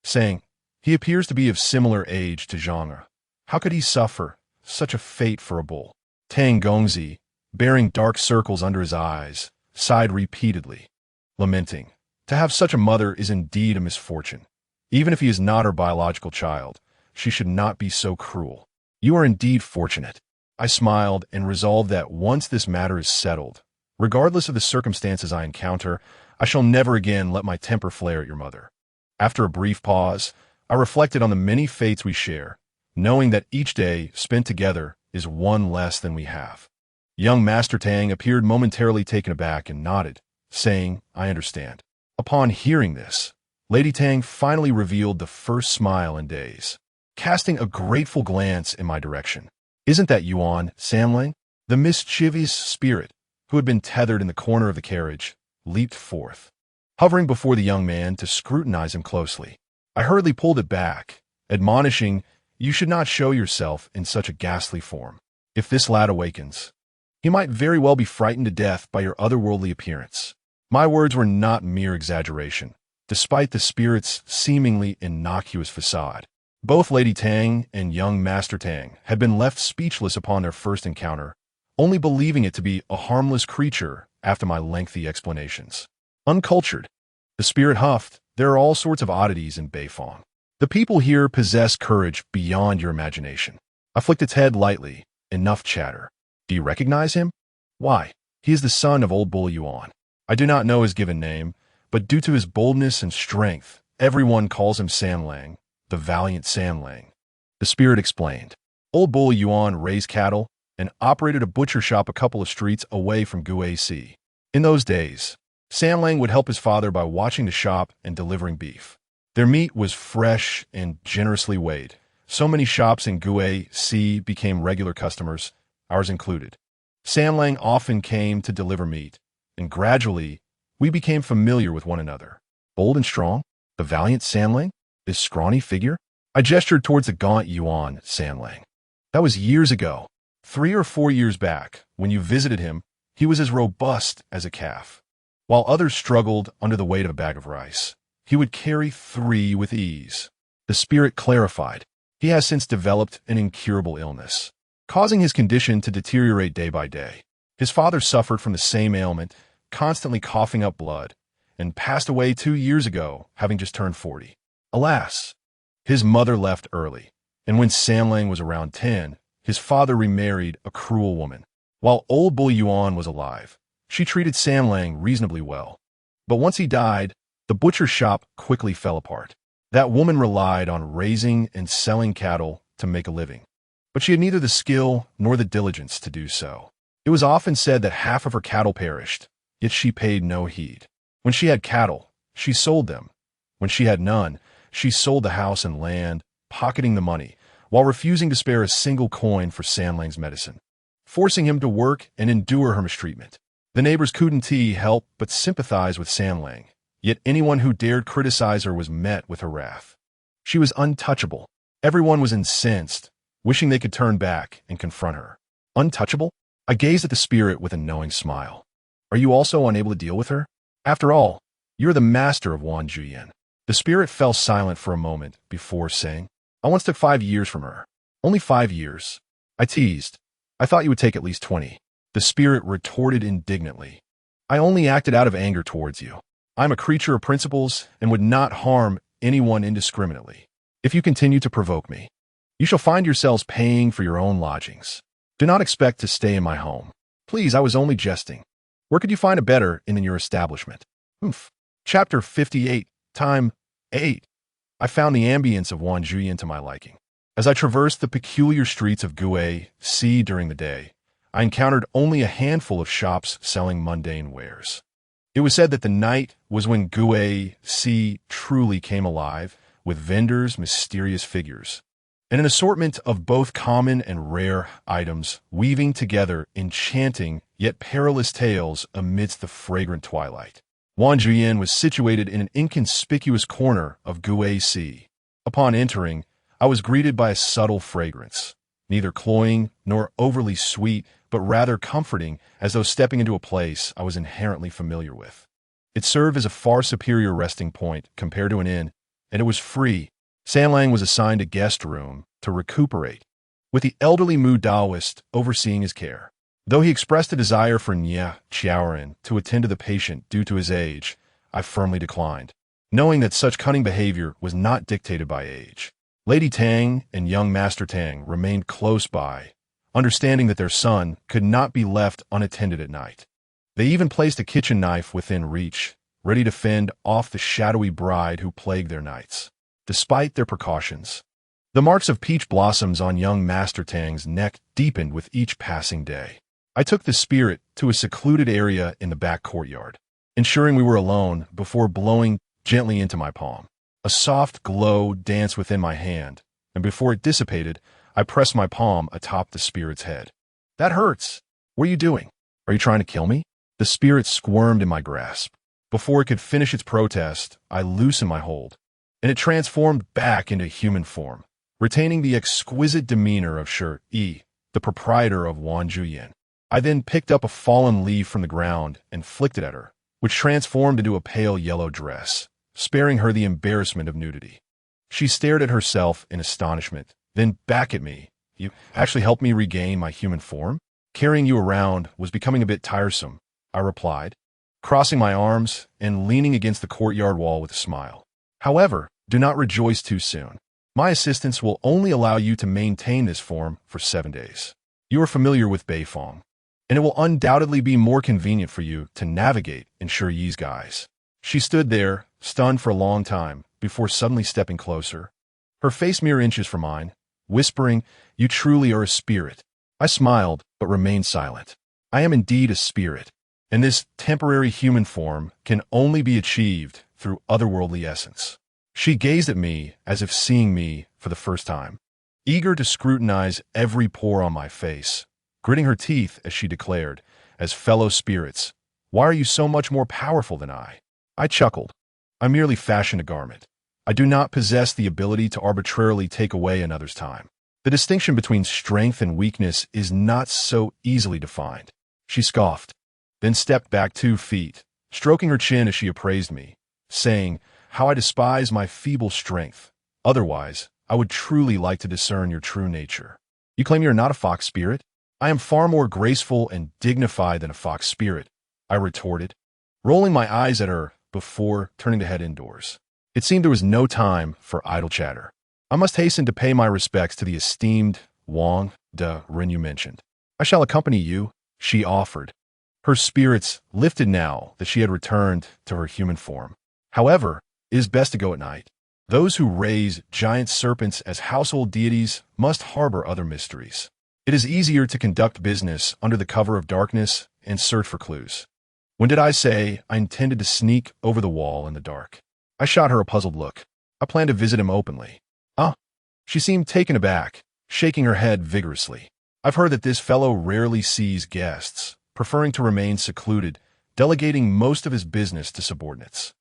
Speaker 1: saying, "He appears to be of similar age to Zhang. How could he suffer such a fate for a bull?" Tang Gongzi, bearing dark circles under his eyes, sighed repeatedly, lamenting, "To have such a mother is indeed a misfortune. Even if he is not her biological child, she should not be so cruel." "You are indeed fortunate." I smiled and resolved that once this matter is settled, regardless of the circumstances I encounter, I shall never again let my temper flare at your mother. After a brief pause, I reflected on the many fates we share, knowing that each day spent together is one less than we have. Young Master Tang appeared momentarily taken aback and nodded, saying, "I understand." Upon hearing this, Lady Tang finally revealed the first smile in days, casting a grateful glance in my direction. "Isn't that Yuan, Samlang?" The mischievous spirit, who had been tethered in the corner of the carriage, leaped forth, hovering before the young man to scrutinize him closely. I hurriedly pulled it back, admonishing, "You should not show yourself in such a ghastly form. If this lad awakens, he might very well be frightened to death by your otherworldly appearance." My words were not mere exaggeration, despite the spirit's seemingly innocuous facade. Both Lady Tang and young Master Tang had been left speechless upon their first encounter, only believing it to be a harmless creature after my lengthy explanations. Uncultured, the spirit huffed, "There are all sorts of oddities in Beifong. The people here possess courage beyond your imagination." I flicked its head lightly. "Enough chatter. Do you recognize him?" "Why, he is the son of old Bull Yuan. I do not know his given name, but due to his boldness and strength, everyone calls him Samlang, the valiant Samlang." The spirit explained. Old Bull Yuan raised cattle and operated a butcher shop a couple of streets away from Guac. In those days, Samlang would help his father by watching the shop and delivering beef. Their meat was fresh and generously weighed. So many shops in Guac became regular customers, ours included. Samlang often came to deliver meat, and gradually, we became familiar with one another. Bold and strong, the valiant Samlang, this scrawny figure? I gestured towards the gaunt Yuan Samlang. That was years ago. 3 or 4 years back, when you visited him, he was as robust as a calf. While others struggled under the weight of a bag of rice, he would carry 3 with ease. The spirit clarified. He has since developed an incurable illness, causing his condition to deteriorate day by day. His father suffered from the same ailment, constantly coughing up blood, and passed away 2 years ago, having just turned 40. Alas, his mother left early, and when Samlang was around 10, his father remarried a cruel woman. While old Bull Yuan was alive, she treated Samlang reasonably well. But once he died, the butcher shop quickly fell apart. That woman relied on raising and selling cattle to make a living, but she had neither the skill nor the diligence to do so. It was often said that half of her cattle perished, yet she paid no heed. When she had cattle, she sold them. When she had none, she sold the house and land, pocketing the money, while refusing to spare a single coin for Samlang's medicine, forcing him to work and endure her mistreatment. The neighbors couldn't help but sympathize with Samlang, yet anyone who dared criticize her was met with her wrath. She was untouchable. Everyone was incensed, wishing they could turn back and confront her. Untouchable? I gazed at the spirit with a knowing smile. Are you also unable to deal with her? After all, you're the master of Wan Juyen. The spirit fell silent for a moment before saying, I once took 5 years from her. Only 5 years. I teased. I thought you would take at least 20. The spirit retorted indignantly. I only acted out of anger towards you. I'm a creature of principles and would not harm anyone indiscriminately. If you continue to provoke me, you shall find yourselves paying for your own lodgings. Do not expect to stay in my home. Please, I was only jesting. Where could you find a better in your establishment? Chapter 58, Time 8. I found the ambience of Wan Juyen to my liking. As I traversed the peculiar streets of Gui-Si during the day, I encountered only a handful of shops selling mundane wares. It was said that the night was when Gui-Si truly came alive, with vendors, mysterious figures, and an assortment of both common and rare items weaving together enchanting yet perilous tales amidst the fragrant twilight. Wan Juyen was situated in an inconspicuous corner of Gui-Si. Upon entering, I was greeted by a subtle fragrance, neither cloying nor overly sweet, but rather comforting, as though stepping into a place I was inherently familiar with. It served as a far superior resting point compared to an inn, and it was free. Sanlang was assigned a guest room to recuperate, with the elderly Mu Daoist overseeing his care. Though he expressed a desire for Nya Qiaoren to attend to the patient due to his age, I firmly declined, knowing that such cunning behavior was not dictated by age. Lady Tang and young Master Tang remained close by, understanding that their son could not be left unattended at night. They even placed a kitchen knife within reach, ready to fend off the shadowy bride who plagued their nights. Despite their precautions, the marks of peach blossoms on young Master Tang's neck deepened with each passing day. I took the spirit to a secluded area in the back courtyard, ensuring we were alone before blowing gently into my palm. A soft glow danced within my hand, and before it dissipated, I pressed my palm atop the spirit's head. That hurts. What are you doing? Are you trying to kill me? The spirit squirmed in my grasp. Before it could finish its protest, I loosened my hold, and it transformed back into human form, retaining the exquisite demeanor of Shi, the proprietor of Wan Juyen. I then picked up a fallen leaf from the ground and flicked it at her, which transformed into a pale yellow dress, sparing her the embarrassment of nudity. She stared at herself in astonishment, then back at me. You actually helped me regain my human form? Carrying you around was becoming a bit tiresome, I replied, crossing my arms and leaning against the courtyard wall with a smile. However, do not rejoice too soon. My assistance will only allow you to maintain this form for 7 days. You are familiar with Beifong, and it will undoubtedly be more convenient for you to navigate in Shiyi's guise. She stood there, stunned for a long time, before suddenly stepping closer, her face mere inches from mine, whispering, You truly are a spirit. I smiled, but remained silent. I am indeed a spirit, and this temporary human form can only be achieved through otherworldly essence. She gazed at me as if seeing me for the first time, eager to scrutinize every pore on my face, gritting her teeth as she declared, as fellow spirits, Why are you so much more powerful than I? I chuckled. I merely fashioned a garment. I do not possess the ability to arbitrarily take away another's time. The distinction between strength and weakness is not so easily defined. She scoffed, then stepped back 2 feet, stroking her chin as she appraised me, saying, How I despise my feeble strength. Otherwise, I would truly like to discern your true nature. You claim you are not a fox spirit? I am far more graceful and dignified than a fox spirit, I retorted, rolling my eyes at her before turning to head indoors. It seemed there was no time for idle chatter. I must hasten to pay my respects to the esteemed Ren you mentioned. I shall accompany you, she offered, her spirits lifted now that she had returned to her human form. However, it is best to go at night. Those who raise giant serpents as household deities must harbor other mysteries. It is easier to conduct business under the cover of darkness and search for clues. When did I say I intended to sneak over the wall in the dark? I shot her a puzzled look. I planned to visit him openly. She seemed taken aback, shaking her head vigorously. I've heard that this fellow rarely sees guests, preferring to remain secluded, delegating most of his business to subordinates.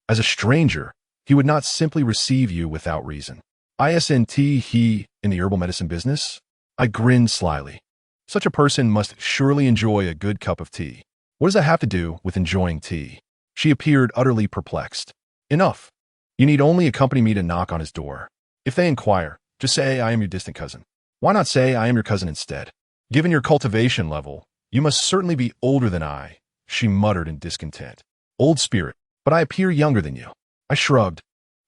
Speaker 1: As a stranger, he would not simply receive you without reason. Isn't he in the herbal medicine business? I grinned slyly. Such a person must surely enjoy a good cup of tea. What does that have to do with enjoying tea? She appeared utterly perplexed. Enough. You need only accompany me to knock on his door. If they inquire, just say I am your distant cousin. Why not say I am your cousin instead? Given your cultivation level, you must certainly be older than I, she muttered in discontent. Old spirit, but I appear younger than you. I shrugged,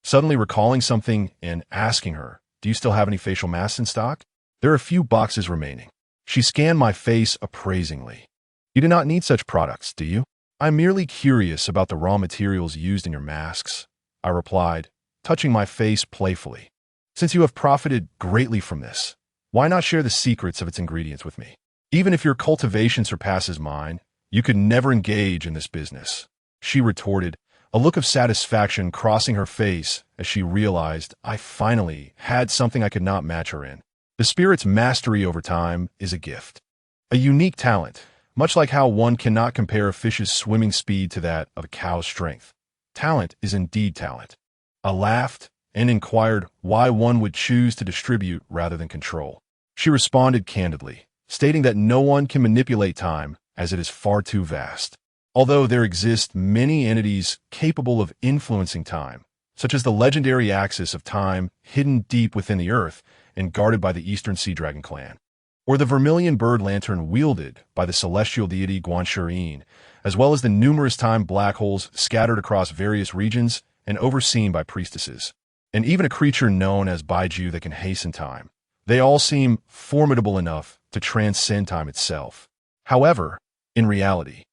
Speaker 1: suddenly recalling something and asking her, do you still have any facial masks in stock? There are a few boxes remaining. She scanned my face appraisingly. You do not need such products, do you? I'm merely curious about the raw materials used in your masks, I replied, touching my face playfully. Since you have profited greatly from this, why not share the secrets of its ingredients with me? Even if your cultivation surpasses mine, you could never engage in this business, she retorted, a look of satisfaction crossing her face as she realized I finally had something I could not match her in. The spirit's mastery over time is a gift. A unique talent, much like how one cannot compare a fish's swimming speed to that of a cow's strength. Talent is indeed talent. I laughed and inquired why one would choose to distribute rather than control. She responded candidly, stating that no one can manipulate time as it is far too vast. Although there exist many entities capable of influencing time, such as the legendary axis of time hidden deep within the earth and guarded by the Eastern Sea Dragon clan, or the vermilion bird lantern wielded by the celestial deity Guanshirin, as well as the numerous time black holes scattered across various regions and overseen by priestesses, and even a creature known as Baiju that can hasten time. They all seem formidable enough to transcend time itself. However, in reality,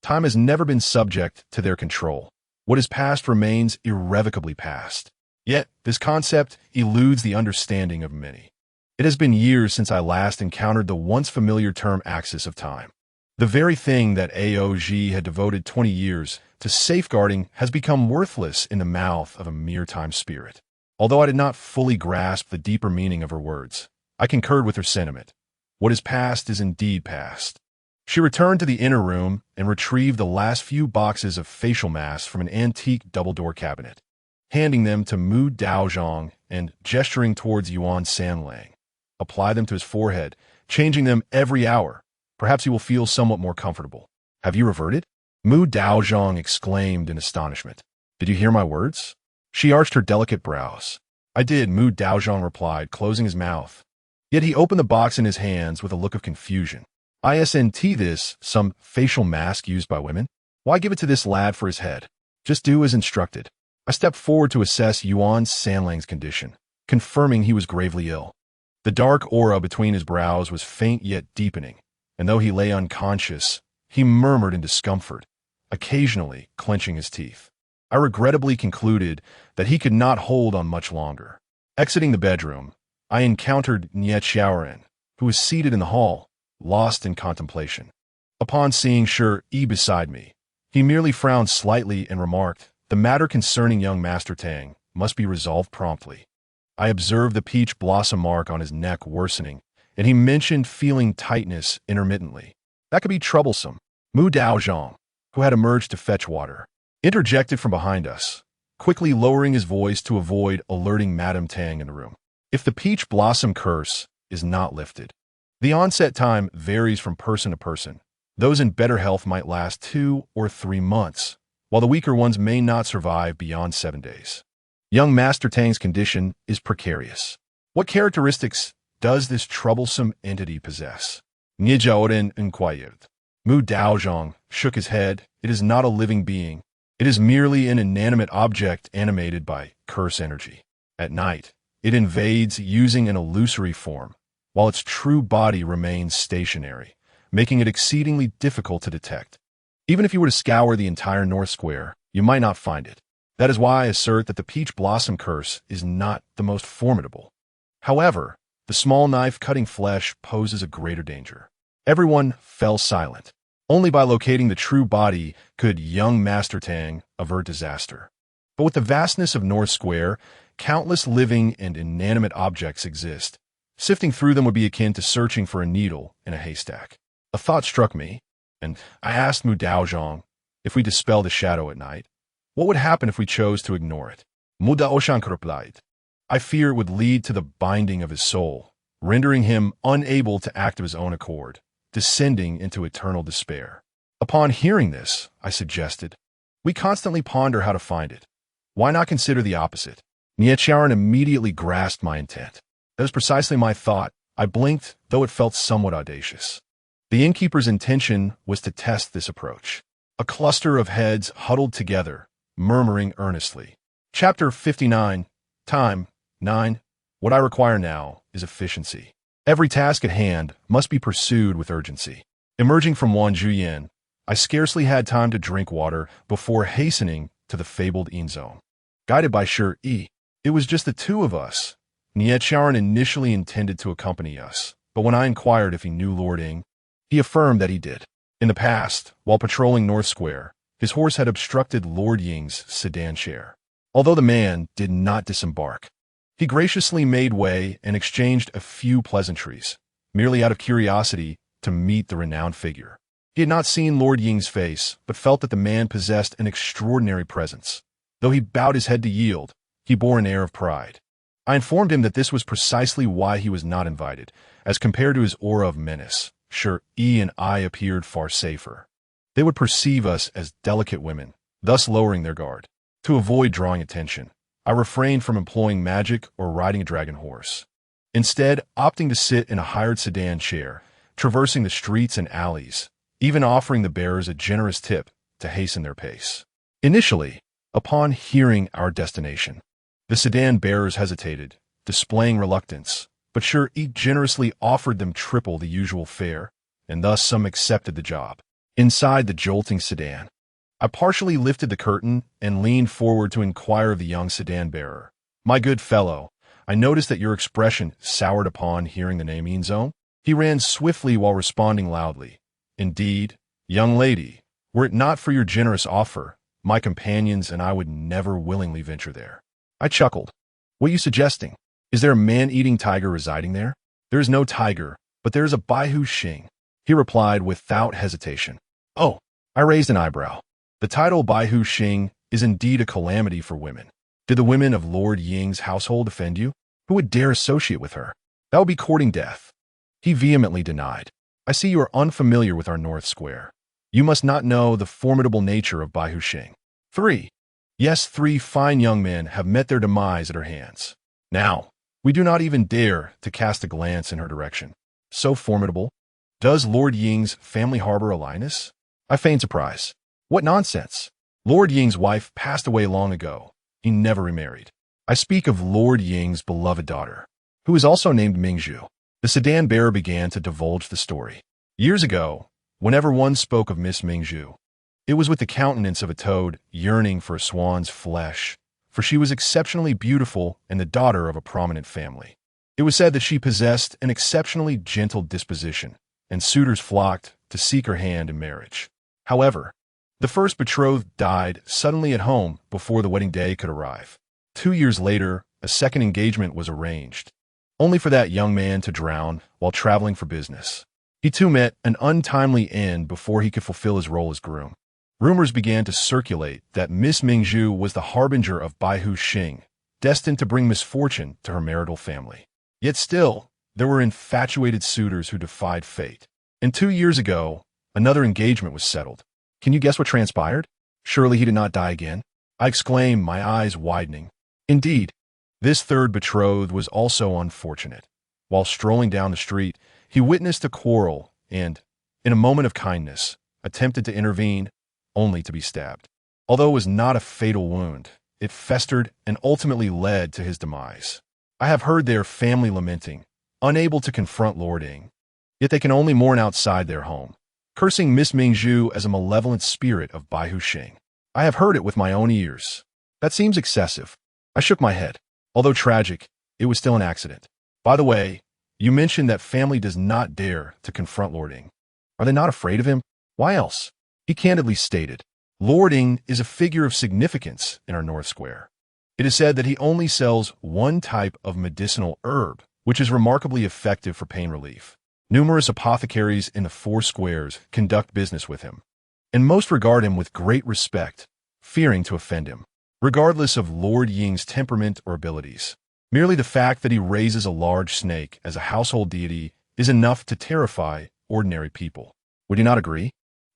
Speaker 1: time has never been subject to their control. What is past remains irrevocably past. Yet, this concept eludes the understanding of many. It has been years since I last encountered the once familiar term axis of time. The very thing that AOG had devoted 20 years to safeguarding has become worthless in the mouth of a mere time spirit. Although I did not fully grasp the deeper meaning of her words, I concurred with her sentiment. What is past is indeed past. She returned to the inner room and retrieved the last few boxes of facial masks from an antique double-door cabinet, handing them to Mu Daozhong and gesturing towards Yuan Sanlang. Apply them to his forehead, changing them every hour. Perhaps he will feel somewhat more comfortable. Have you reverted? Mu Daozhong exclaimed in astonishment. Did you hear my words? She arched her delicate brows. I did, Mu Daozhong replied, closing his mouth. Yet he opened the box in his hands with a look of confusion. This, some facial mask used by women? Why give it to this lad for his head? Just do as instructed. I stepped forward to assess Yuan Sanlang's condition, confirming he was gravely ill. The dark aura between his brows was faint yet deepening, and though he lay unconscious, he murmured in discomfort, occasionally clenching his teeth. I regrettably concluded that he could not hold on much longer. Exiting the bedroom, I encountered Niet Xiaoren, who was seated in the hall, lost in contemplation. Upon seeing Shi beside me, he merely frowned slightly and remarked, the matter concerning young Master Tang must be resolved promptly. I observed the peach blossom mark on his neck worsening, and he mentioned feeling tightness intermittently. That could be troublesome. Mu Daozhong, who had emerged to fetch water, interjected from behind us, quickly lowering his voice to avoid alerting Madame Tang in the room. If the peach blossom curse is not lifted, the onset time varies from person to person. Those in better health might last 2 or 3 months, while the weaker ones may not survive beyond 7 days. Young Master Tang's condition is precarious. What characteristics does this troublesome entity possess? Nijiaoren inquired. Mu Daozhong shook his head. It is not a living being. It is merely an inanimate object animated by curse energy. At night, it invades using an illusory form, while its true body remains stationary, making it exceedingly difficult to detect. Even if you were to scour the entire North Square, you might not find it. That is why I assert that the peach blossom curse is not the most formidable. However, the small knife cutting flesh poses a greater danger. Everyone fell silent. Only by locating the true body could young Master Tang avert disaster. But with the vastness of North Square, countless living and inanimate objects exist. Sifting through them would be akin to searching for a needle in a haystack. A thought struck me, and I asked Mu Daozhong, if we dispel the shadow at night, what would happen if we chose to ignore it? Mu Daozhong replied, I fear it would lead to the binding of his soul, rendering him unable to act of his own accord, descending into eternal despair. Upon hearing this, I suggested, we constantly ponder how to find it. Why not consider the opposite? Nietzschean immediately grasped my intent. That was precisely my thought. I blinked, though it felt somewhat audacious. The innkeeper's intention was to test this approach. A cluster of heads huddled together, murmuring earnestly. Chapter 59, Time, 9. What I require now is efficiency. Every task at hand must be pursued with urgency. Emerging from Wanjuyan, I scarcely had time to drink water before hastening to the fabled inn zone. Guided by Shi, it was just the two of us. Nietzschean initially intended to accompany us, but when I inquired if he knew Lord Ing, he affirmed that he did. In the past, while patrolling North Square, his horse had obstructed Lord Ying's sedan chair. Although the man did not disembark, he graciously made way and exchanged a few pleasantries, merely out of curiosity to meet the renowned figure. He had not seen Lord Ying's face, but felt that the man possessed an extraordinary presence. Though he bowed his head to yield, he bore an air of pride. I informed him that this was precisely why he was not invited, as compared to his aura of menace. Shi and I appeared far safer. They would perceive us as delicate women, thus lowering their guard. To avoid drawing attention, I refrained from employing magic or riding a dragon horse. Instead, opting to sit in a hired sedan chair, traversing the streets and alleys, even offering the bearers a generous tip to hasten their pace. Initially, upon hearing our destination, the sedan bearers hesitated, displaying reluctance, but Shi generously offered them triple the usual fare, and thus some accepted the job. Inside the jolting sedan, I partially lifted the curtain and leaned forward to inquire of the young sedan bearer. My good fellow, I noticed that your expression soured upon hearing the name Inzone. He ran swiftly while responding loudly. Indeed, young lady, were it not for your generous offer, my companions and I would never willingly venture there. I chuckled. What are you suggesting? Is there a man-eating tiger residing there? There is no tiger, but there is a Baihu Xing, he replied without hesitation. Oh, I raised an eyebrow. The title Baihu Xing is indeed a calamity for women. Did the women of Lord Ying's household offend you? Who would dare associate with her? That would be courting death. He vehemently denied. I see you are unfamiliar with our North Square. You must not know the formidable nature of Baihu Xing. 3. Yes, 3 fine young men have met their demise at her hands. Now, we do not even dare to cast a glance in her direction. So formidable. Does Lord Ying's family harbor a lioness? I feigned surprise. What nonsense! Lord Ying's wife passed away long ago. He never remarried. I speak of Lord Ying's beloved daughter, who is also named Mingzhu. The sedan bearer began to divulge the story. Years ago, whenever one spoke of Miss Mingzhu, it was with the countenance of a toad yearning for a swan's flesh, for she was exceptionally beautiful and the daughter of a prominent family. It was said that she possessed an exceptionally gentle disposition, and suitors flocked to seek her hand in marriage. However, the first betrothed died suddenly at home before the wedding day could arrive. 2 years later, a second engagement was arranged, only for that young man to drown while traveling for business. He too met an untimely end before he could fulfill his role as groom. Rumors began to circulate that Miss Mingzhu was the harbinger of Baihu Xing, destined to bring misfortune to her marital family. Yet still, there were infatuated suitors who defied fate. And 2 years ago, another engagement was settled. Can you guess what transpired? Surely he did not die again? I exclaimed, my eyes widening. Indeed, this third betrothed was also unfortunate. While strolling down the street, he witnessed a quarrel and, in a moment of kindness, attempted to intervene, only to be stabbed. Although it was not a fatal wound, it festered and ultimately led to his demise. I have heard their family lamenting, unable to confront Lord Ing, yet they can only mourn outside their home, cursing Miss Mingzhu as a malevolent spirit of Baihu Xing. I have heard it with my own ears. That seems excessive. I shook my head. Although tragic, it was still an accident. By the way, you mentioned that family does not dare to confront Lord Ing. Are they not afraid of him? Why else? He candidly stated, Lord Ing is a figure of significance in our North Square. It is said that he only sells one type of medicinal herb, which is remarkably effective for pain relief. Numerous apothecaries in the 4 squares conduct business with him, and most regard him with great respect, fearing to offend him. Regardless of Lord Ying's temperament or abilities, merely the fact that he raises a large snake as a household deity is enough to terrify ordinary people. Would you not agree?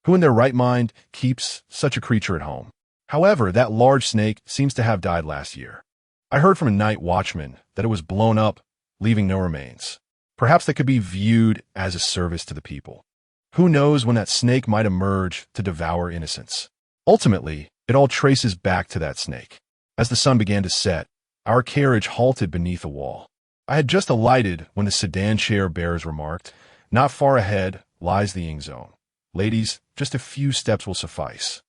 Speaker 1: Who in their right mind keeps such a creature at home? However, that large snake seems to have died last year. I heard from a night watchman that it was blown up, leaving no remains. Perhaps that could be viewed as a service to the people. Who knows when that snake might emerge to devour innocents? Ultimately, it all traces back to that snake. As the sun began to set, our carriage halted beneath a wall. I had just alighted when the sedan chair bearers remarked, "Not far ahead lies the ing zone. Ladies, just a few steps will suffice.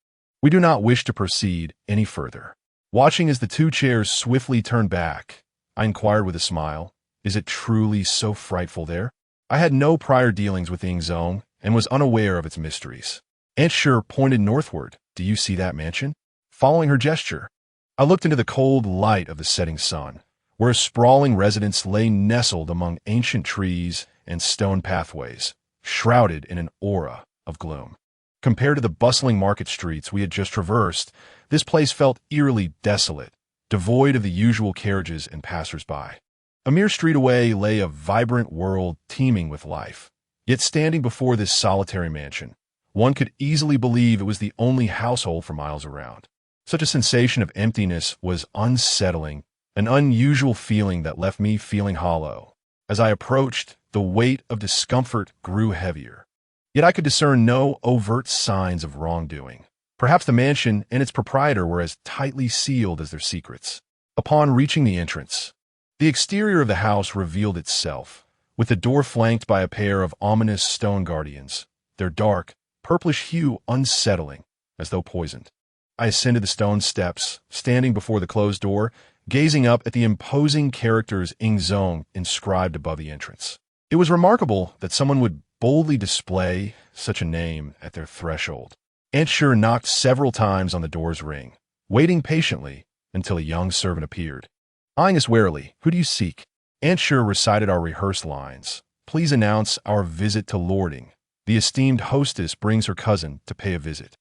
Speaker 1: We do not wish to proceed any further." Watching as the two chairs swiftly turned back, I inquired with a smile, "Is it truly so frightful there?" I had no prior dealings with the ing zone and was unaware of its mysteries. Aunt Sure pointed northward. "Do you see that mansion?" Following her gesture, I looked into the cold light of the setting sun, where a sprawling residence lay nestled among ancient trees and stone pathways, shrouded in an aura of gloom. Compared to the bustling market streets we had just traversed, this place felt eerily desolate, devoid of the usual carriages and passers-by. A mere street away lay a vibrant world teeming with life. Yet standing before this solitary mansion, one could easily believe it was the only household for miles around. Such a sensation of emptiness was unsettling, an unusual feeling that left me feeling hollow. As I approached, the weight of discomfort grew heavier. Yet I could discern no overt signs of wrongdoing. Perhaps the mansion and its proprietor were as tightly sealed as their secrets. Upon reaching the entrance, the exterior of the house revealed itself, with the door flanked by a pair of ominous stone guardians, their dark, purplish hue unsettling, as though poisoned. I ascended the stone steps, standing before the closed door, gazing up at the imposing characters ing zone inscribed above the entrance. It was remarkable that someone would boldly display such a name at their threshold. Aunt Sure knocked several times on the door's ring, waiting patiently until a young servant appeared. Eyeing us warily, "Who do you seek?" Aunt Sure recited our rehearsed lines. "Please announce our visit to lording. The esteemed hostess brings her cousin to pay a visit."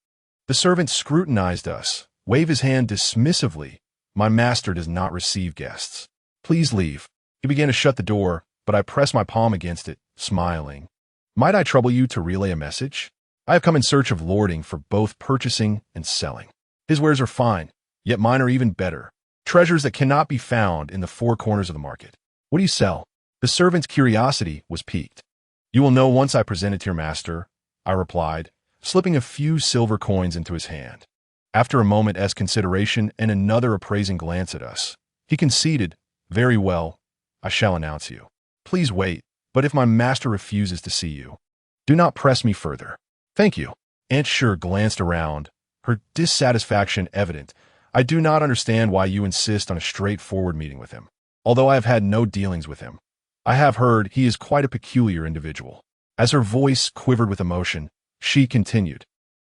Speaker 1: The servant scrutinized us, waved his hand dismissively. "My master does not receive guests. Please leave." He began to shut the door, but I pressed my palm against it, smiling. "Might I trouble you to relay a message? I have come in search of lording for both purchasing and selling. His wares are fine, yet mine are even better. Treasures that cannot be found in the four corners of the market. What do you sell?" The servant's curiosity was piqued. "You will know once I present it to your master," I replied, slipping a few silver coins into his hand. After a moment's consideration and another appraising glance at us, he conceded, "Very well, I shall announce you. Please wait, but if my master refuses to see you, do not press me further." "Thank you." Aunt Sure glanced around, her dissatisfaction evident. "I do not understand why you insist on a straightforward meeting with him. Although I have had no dealings with him, I have heard he is quite a peculiar individual." As her voice quivered with emotion, she continued,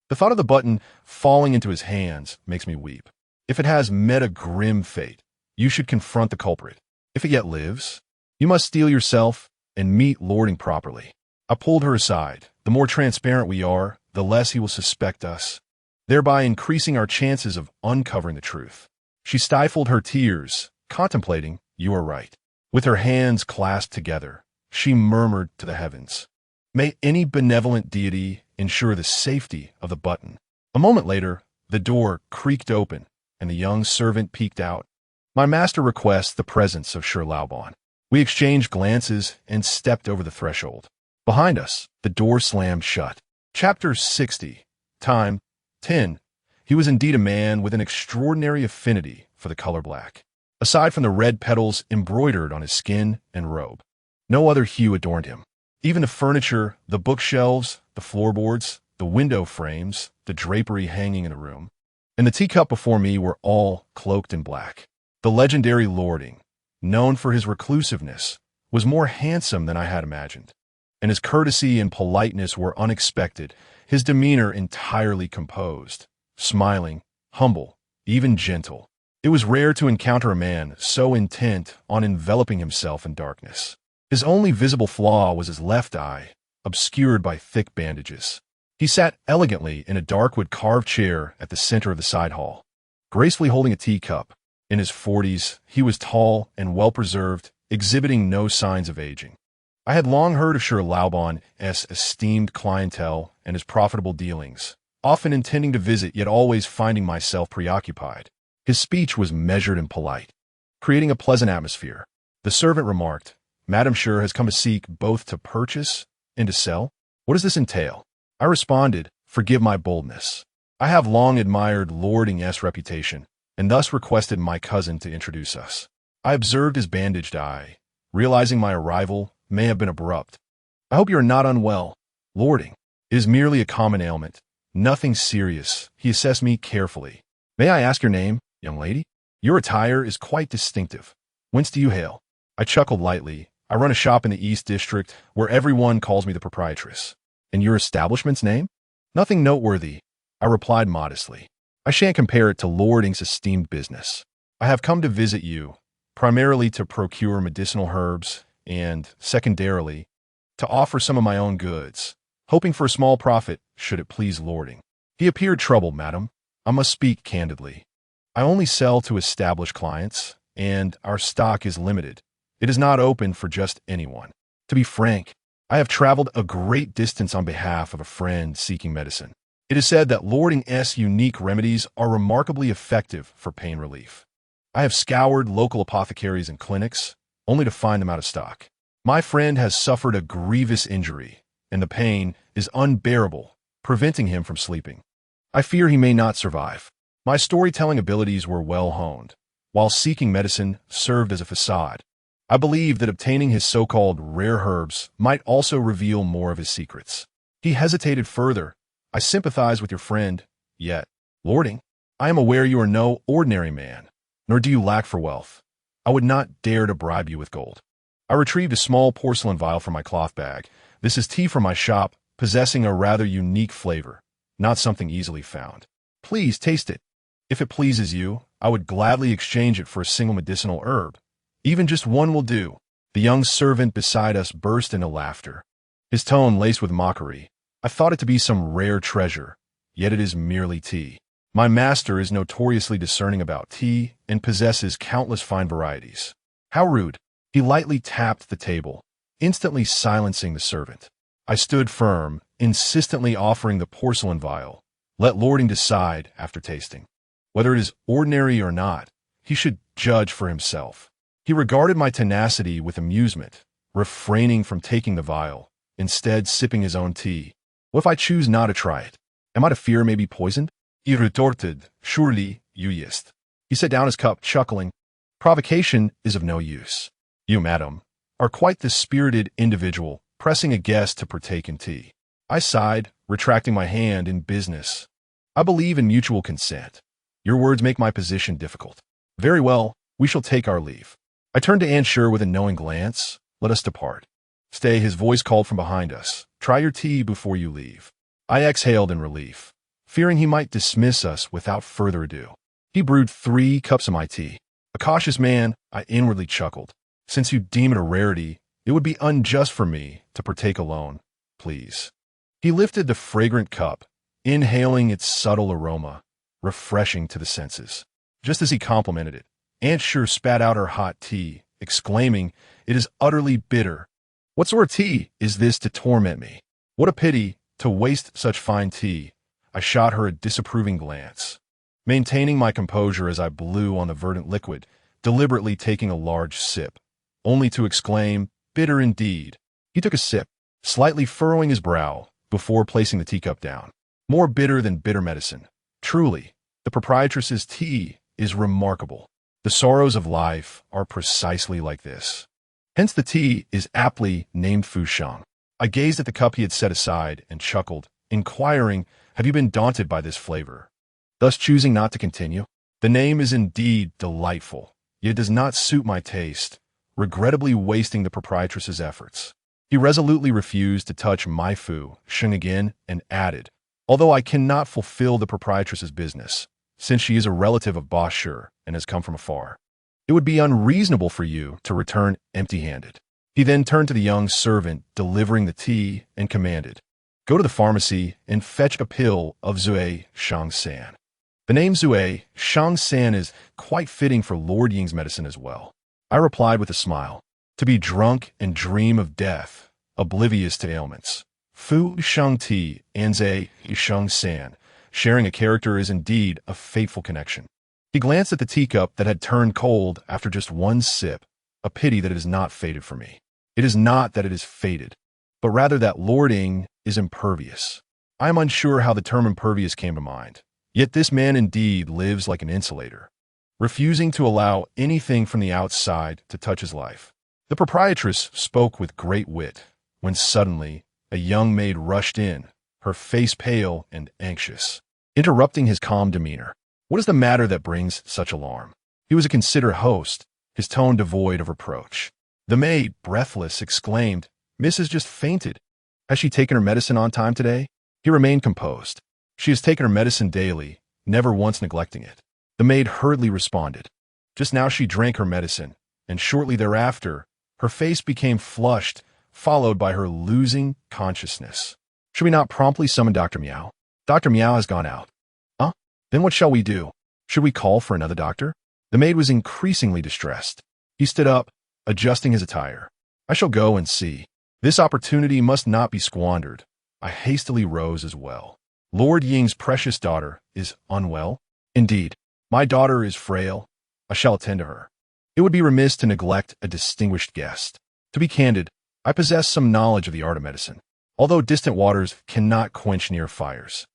Speaker 1: "The thought of the button falling into his hands makes me weep. If it has met a grim fate, you should confront the culprit. If it yet lives, you must steel yourself and meet lording properly." I pulled her aside. "The more transparent we are, the less he will suspect us, thereby increasing our chances of uncovering the truth." She stifled her tears, contemplating. "You are right." With her hands clasped together, she murmured to the heavens, "May any benevolent deity ensure the safety of the button." A moment later, the door creaked open, and the young servant peeked out. "My master requests the presence of Sure Laoban." We exchanged glances and stepped over the threshold. Behind us, the door slammed shut. Chapter 60. Time 10. He was indeed a man with an extraordinary affinity for the color black. Aside from the red petals embroidered on his skin and robe, no other hue adorned him. Even the furniture, the bookshelves, the floorboards, the window frames, the drapery hanging in the room, and the teacup before me were all cloaked in black. The legendary lording, known for his reclusiveness, was more handsome than I had imagined, and his courtesy and politeness were unexpected, his demeanor entirely composed, smiling, humble, even gentle. It was rare to encounter a man so intent on enveloping himself in darkness. His only visible flaw was his left eye, obscured by thick bandages. He sat elegantly in a dark wood carved chair at the center of the side hall, gracefully holding a teacup. In his 40s, he was tall and well-preserved, exhibiting no signs of aging. I had long heard of Sir Laoban's esteemed clientele and his profitable dealings, often intending to visit yet always finding myself preoccupied. His speech was measured and polite, creating a pleasant atmosphere. The servant remarked, "Madam Sure has come to seek both to purchase and to sell. What does this entail?" I responded, "Forgive my boldness. I have long admired Lord.'s reputation, and thus requested my cousin to introduce us." I observed his bandaged eye, realizing my arrival may have been abrupt. "I hope you are not unwell, Lording. It is merely a common ailment. Nothing serious." He assessed me carefully. "May I ask your name, young lady? Your attire is quite distinctive. Whence do you hail?" I chuckled lightly. "I run a shop in the East District where everyone calls me the proprietress." "And your establishment's name?" "Nothing noteworthy," I replied modestly. "I shan't compare it to Lording's esteemed business. I have come to visit you, primarily to procure medicinal herbs and, secondarily, to offer some of my own goods, hoping for a small profit should it please Lording." He appeared troubled. "Madam, I must speak candidly. I only sell to established clients, and our stock is limited. It is not open for just anyone. To be frank, I have traveled a great distance on behalf of a friend seeking medicine. It is said that Lord's unique remedies are remarkably effective for pain relief. I have scoured local apothecaries and clinics, only to find them out of stock. My friend has suffered a grievous injury, and the pain is unbearable, preventing him from sleeping. I fear he may not survive." My storytelling abilities were well honed, while seeking medicine served as a facade. I believed that obtaining his so-called rare herbs might also reveal more of his secrets. He hesitated further. "I sympathize with your friend, yet, Lording, I am aware you are no ordinary man, nor do you lack for wealth. I would not dare to bribe you with gold." I retrieved a small porcelain vial from my cloth bag. "This is tea from my shop, possessing a rather unique flavor, not something easily found. Please taste it. If it pleases you, I would gladly exchange it for a single medicinal herb. Even just one will do." The young servant beside us burst into laughter, his tone laced with mockery. "I thought it to be some rare treasure, yet it is merely tea. My master is notoriously discerning about tea and possesses countless fine varieties." "How rude." He lightly tapped the table, instantly silencing the servant. I stood firm, insistently offering the porcelain vial. Let Lording decide after tasting. Whether it is ordinary or not, he should judge for himself. He regarded my tenacity with amusement, refraining from taking the vial, instead sipping his own tea. "What if I choose not to try it? Am I to fear it may be poisoned?" He retorted, "Surely, you yist." He set down his cup, chuckling. "Provocation is of no use. You, madam, are quite the spirited individual, pressing a guest to partake in tea." I sighed, retracting my hand in business. "I believe in mutual consent. Your words make my position difficult." "Very well, we shall take our leave." I turned to Ansure with a knowing glance. "Let us depart." "Stay," his voice called from behind us. "Try your tea before you leave." I exhaled in relief, fearing he might dismiss us without further ado. He brewed 3 cups of my tea. A cautious man, I inwardly chuckled. "Since you deem it a rarity, it would be unjust for me to partake alone. Please." He lifted the fragrant cup, inhaling its subtle aroma, refreshing to the senses. Just as he complimented it, Ansure spat out her hot tea, exclaiming, "It is utterly bitter. What sort of tea is this to torment me? What a pity to waste such fine tea." I shot her a disapproving glance, maintaining my composure as I blew on the verdant liquid, deliberately taking a large sip, only to exclaim, "Bitter indeed." He took a sip, slightly furrowing his brow, before placing the teacup down. "More bitter than bitter medicine. Truly, the proprietress's tea is remarkable. The sorrows of life are precisely like this. Hence the tea is aptly named Fushang." I gazed at the cup he had set aside and chuckled, inquiring, "Have you been daunted by this flavor, thus choosing not to continue?" "The name is indeed delightful, yet it does not suit my taste," regrettably wasting the proprietress's efforts. He resolutely refused to touch my Fu Sheng again and added, "Although I cannot fulfill the proprietress's business, since she is a relative of Boss Sure and has come from afar, it would be unreasonable for you to return empty-handed." He then turned to the young servant delivering the tea and commanded, "Go to the pharmacy and fetch a pill of Zue Shang-san." The name Zue Shang-san is quite fitting for Lord Ying's medicine as well. I replied with a smile. to be drunk and dream of death, oblivious to ailments. Fu sheng ti, anze sheng san. Sharing a character is indeed a fateful connection. He glanced at the teacup that had turned cold after just one sip. A pity that it is not fated for me. It is not that it is fated, but rather that Lord Ying is impervious. I am unsure how the term impervious came to mind. Yet this man indeed lives like an insulator, refusing to allow anything from the outside to touch his life. The proprietress spoke with great wit, when suddenly a young maid rushed in, her face pale and anxious, interrupting his calm demeanor. What is the matter that brings such alarm? He was a considerate host, his tone devoid of reproach. The maid, breathless, exclaimed, "Miss has just fainted. Has she taken her medicine on time today?" He remained composed. "She has taken her medicine daily, never once neglecting it." The maid hurriedly responded. Just now she drank her medicine, and shortly thereafter, her face became flushed, followed by her losing consciousness. Should we not promptly summon Dr. Miao? Dr. Miao has gone out. Huh? Then what shall we do? Should we call for another doctor? The maid was increasingly distressed. He stood up, adjusting his attire. I shall go and see. This opportunity must not be squandered. I hastily rose as well. Lord Ying's precious daughter is unwell? Indeed, my daughter is frail. I shall attend to her. It would be remiss to neglect a distinguished guest. To be candid, I possess some knowledge of the art of medicine, although distant waters cannot quench near fires.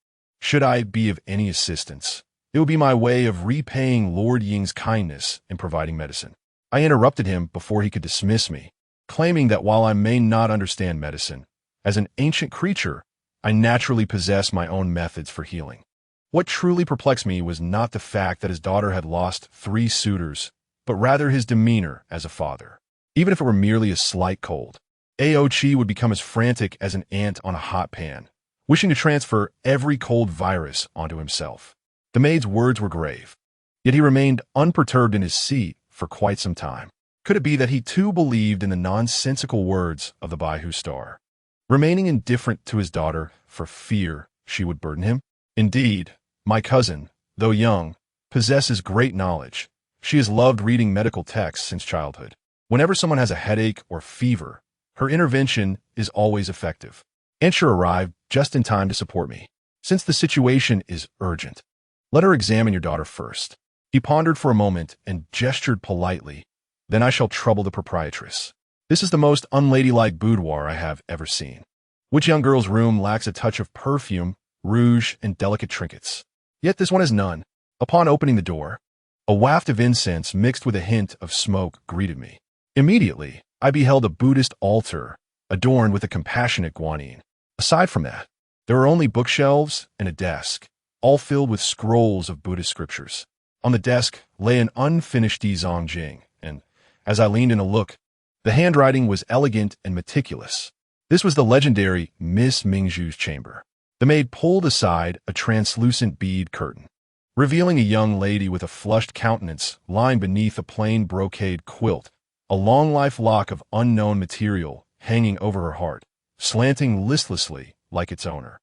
Speaker 1: Should I be of any assistance, it would be my way of repaying Lord Ying's kindness in providing medicine. I interrupted him before he could dismiss me, claiming that while I may not understand medicine, as an ancient creature, I naturally possess my own methods for healing. What truly perplexed me was not the fact that his daughter had lost 3 suitors, but rather his demeanor as a father. Even if it were merely a slight cold, Aochi would become as frantic as an ant on a hot pan, wishing to transfer every cold virus onto himself. The maid's words were grave, yet he remained unperturbed in his seat for quite some time. Could it be that he too believed in the nonsensical words of the Baihu star, remaining indifferent to his daughter for fear she would burden him? Indeed, my cousin, though young, possesses great knowledge. She has loved reading medical texts since childhood. Whenever someone has a headache or fever, her intervention is always effective. Ansher arrived just in time to support me. Since the situation is urgent, let her examine your daughter first. He pondered for a moment and gestured politely. Then I shall trouble the proprietress. This is the most unladylike boudoir I have ever seen. Which young girl's room lacks a touch of perfume, rouge, and delicate trinkets? Yet this one has none. Upon opening the door, a waft of incense mixed with a hint of smoke greeted me. Immediately, I beheld a Buddhist altar adorned with a compassionate guanyin. Aside from that, there were only bookshelves and a desk, all filled with scrolls of Buddhist scriptures. On the desk lay an unfinished Zongjing, and, as I leaned in to look, the handwriting was elegant and meticulous. This was the legendary Miss Mingzhu's chamber. The maid pulled aside a translucent bead curtain, revealing a young lady with a flushed countenance lying beneath a plain brocade quilt, a long-life lock of unknown material hanging over her heart, slanting listlessly like its owner.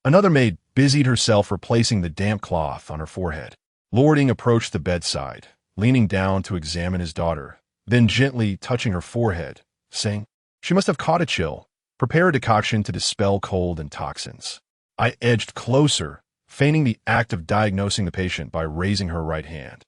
Speaker 1: Another maid busied herself replacing the damp cloth on her forehead. Lord Ying approached the bedside, leaning down to examine his daughter, then gently touching her forehead, saying, "She must have caught a chill. Prepare a decoction to dispel cold and toxins." I edged closer, feigning the act of diagnosing the patient by raising her right hand.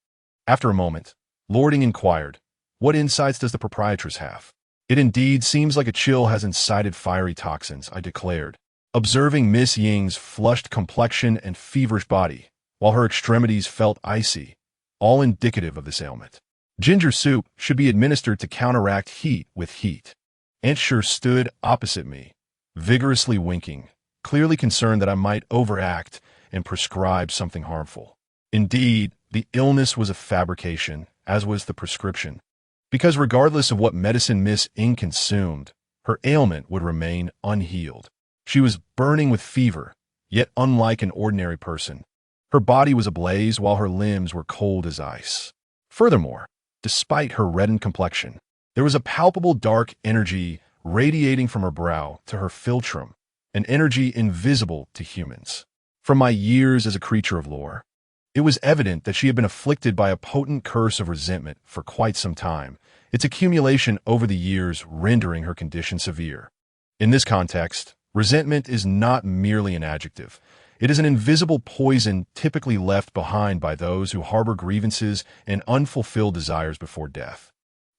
Speaker 1: After a moment, Lord Ying inquired, "What insights does the proprietress have?" "It indeed seems like a chill has incited fiery toxins," I declared, observing Miss Ying's flushed complexion and feverish body, while her extremities felt icy, all indicative of this ailment. Ginger soup should be administered to counteract heat with heat. Ansher stood opposite me, vigorously winking, clearly concerned that I might overact and prescribe something harmful. Indeed, the illness was a fabrication, as was the prescription, because regardless of what medicine Miss Ying consumed, her ailment would remain unhealed. She was burning with fever, yet unlike an ordinary person. Her body was ablaze while her limbs were cold as ice. Furthermore, despite her reddened complexion, there was a palpable dark energy radiating from her brow to her philtrum, an energy invisible to humans. From my years as a creature of lore, It was evident that she had been afflicted by a potent curse of resentment for quite some time, its accumulation over the years rendering her condition severe. In this context, resentment is not merely an adjective. It is an invisible poison typically left behind by those who harbor grievances and unfulfilled desires before death.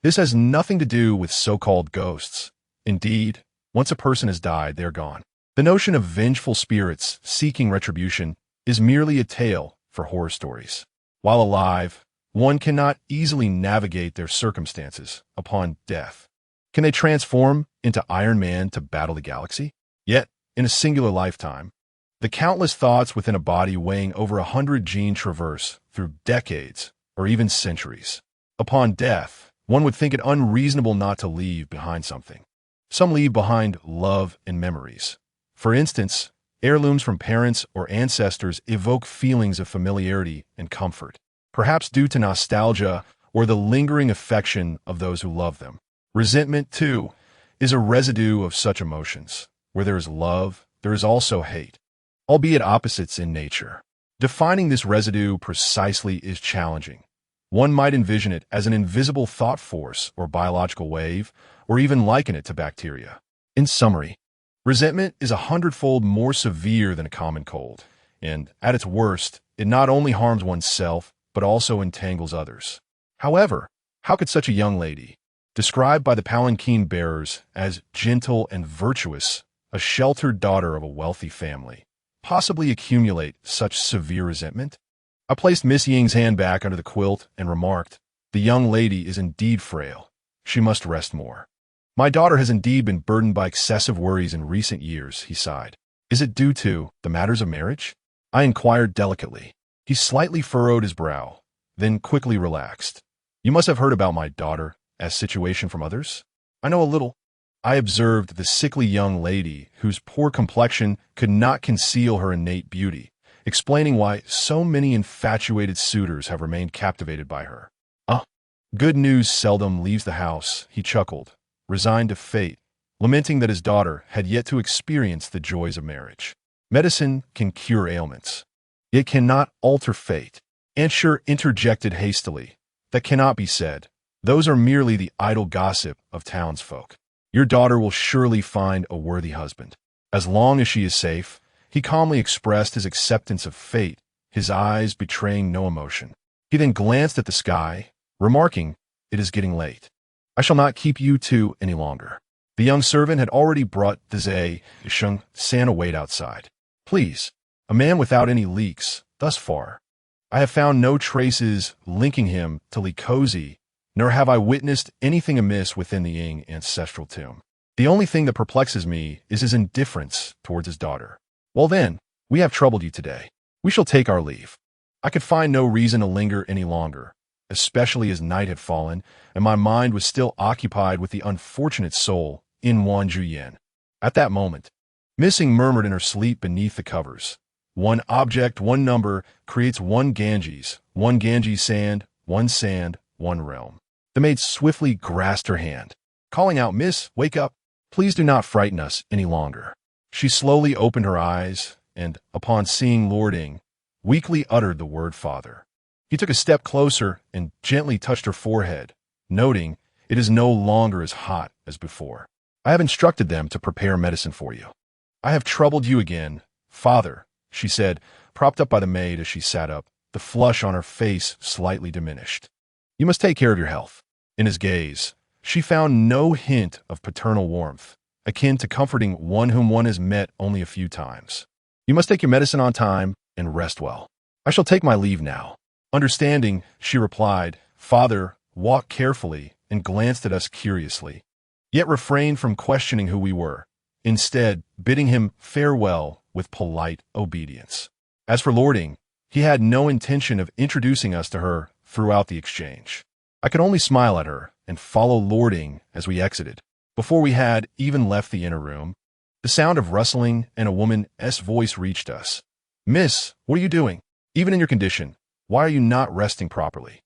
Speaker 1: This has nothing to do with so-called ghosts. Indeed, once a person has died, they're gone. The notion of vengeful spirits seeking retribution is merely a tale for horror stories. While alive, one cannot easily navigate their circumstances upon death. Can they transform into Iron Man to battle the galaxy? Yet, in a singular lifetime, the countless thoughts within a body weighing over 100 genes traverse through decades or even centuries. Upon death, one would think it unreasonable not to leave behind something. Some leave behind love and memories. For instance, heirlooms from parents or ancestors evoke feelings of familiarity and comfort, perhaps due to nostalgia or the lingering affection of those who love them. Resentment, too, is a residue of such emotions. Where there is love, there is also hate, albeit opposites in nature. Defining this residue precisely is challenging. One might envision it as an invisible thought force or biological wave, or even liken it to bacteria. In summary, resentment is 100-fold more severe than a common cold, and at its worst, it not only harms oneself, but also entangles others. However, how could such a young lady, described by the palanquin bearers as gentle and virtuous, a sheltered daughter of a wealthy family, possibly accumulate such severe resentment? I placed Miss Ying's hand back under the quilt and remarked, "The young lady is indeed frail. She must rest more." "My daughter has indeed been burdened by excessive worries in recent years," he sighed. "Is it due to the matters of marriage?" I inquired delicately. He slightly furrowed his brow, then quickly relaxed. "You must have heard about my daughter's situation from others?" "I know a little." I observed the sickly young lady whose poor complexion could not conceal her innate beauty, explaining why so many infatuated suitors have remained captivated by her. Good news seldom leaves the house," he chuckled, resigned to fate, lamenting that his daughter had yet to experience the joys of marriage. "Medicine can cure ailments. It cannot alter fate." Ansher interjected hastily. "That cannot be said. Those are merely the idle gossip of townsfolk. Your daughter will surely find a worthy husband. As long as she is safe." He calmly expressed his acceptance of fate, his eyes betraying no emotion. He then glanced at the sky, remarking, "It is getting late. I shall not keep you two any longer." The young servant had already brought the Sheng San a wait outside. "Please, a man without any leaks, thus far. I have found no traces linking him to Li Cozy, nor have I witnessed anything amiss within the Ying ancestral tomb. The only thing that perplexes me is his indifference towards his daughter." "Well then, we have troubled you today. We shall take our leave." I could find no reason to linger any longer, especially as night had fallen, and my mind was still occupied with the unfortunate soul in Wan Juyen. At that moment, Missing murmured in her sleep beneath the covers. "One object, one number, creates one Ganges sand, one realm." The maid swiftly grasped her hand, calling out, "Miss, wake up. Please do not frighten us any longer." She slowly opened her eyes, and, upon seeing Lord Ying, weakly uttered the word "father." He took a step closer and gently touched her forehead, noting, "It is no longer as hot as before. I have instructed them to prepare medicine for you." "I have troubled you again, father," she said, propped up by the maid as she sat up, the flush on her face slightly diminished. "You must take care of your health." In his gaze, she found no hint of paternal warmth, akin to comforting one whom one has met only a few times. "You must take your medicine on time and rest well. I shall take my leave now." Understanding, she replied, "Father, walk carefully," and glanced at us curiously, yet refrained from questioning who we were, instead bidding him farewell with polite obedience. As for Lord Ying, he had no intention of introducing us to her throughout the exchange. I could only smile at her and follow Lord Ying as we exited. Before we had even left the inner room, the sound of rustling and a woman's voice reached us. "Miss, what are you doing? Even in your condition, why are you not resting properly?"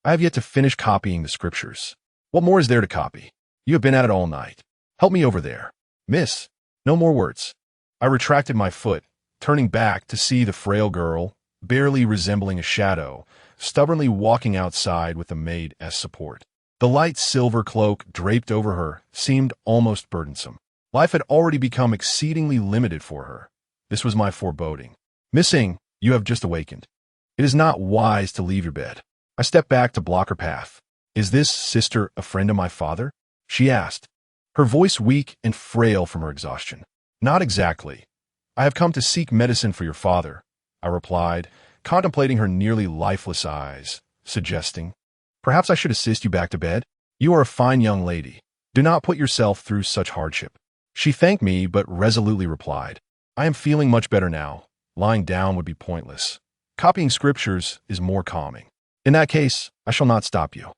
Speaker 1: "I have yet to finish copying the scriptures." "What more is there to copy? You have been at it all night. Help me over there." "Miss, no more words." I retracted my foot, turning back to see the frail girl, barely resembling a shadow, stubbornly walking outside with the maid as support. The light silver cloak draped over her seemed almost burdensome. Life had already become exceedingly limited for her. This was my foreboding. Missing, you have just awakened. It is not wise to leave your bed. I stepped back to block her path. Is this sister a friend of my father? She asked, her voice weak and frail from her exhaustion. Not exactly. I have come to seek medicine for your father, I replied, contemplating her nearly lifeless eyes, suggesting, perhaps I should assist you back to bed? You are a fine young lady. Do not put yourself through such hardship. She thanked me but resolutely replied, I am feeling much better now. Lying down would be pointless. Copying scriptures is more calming. In that case, I shall not stop you.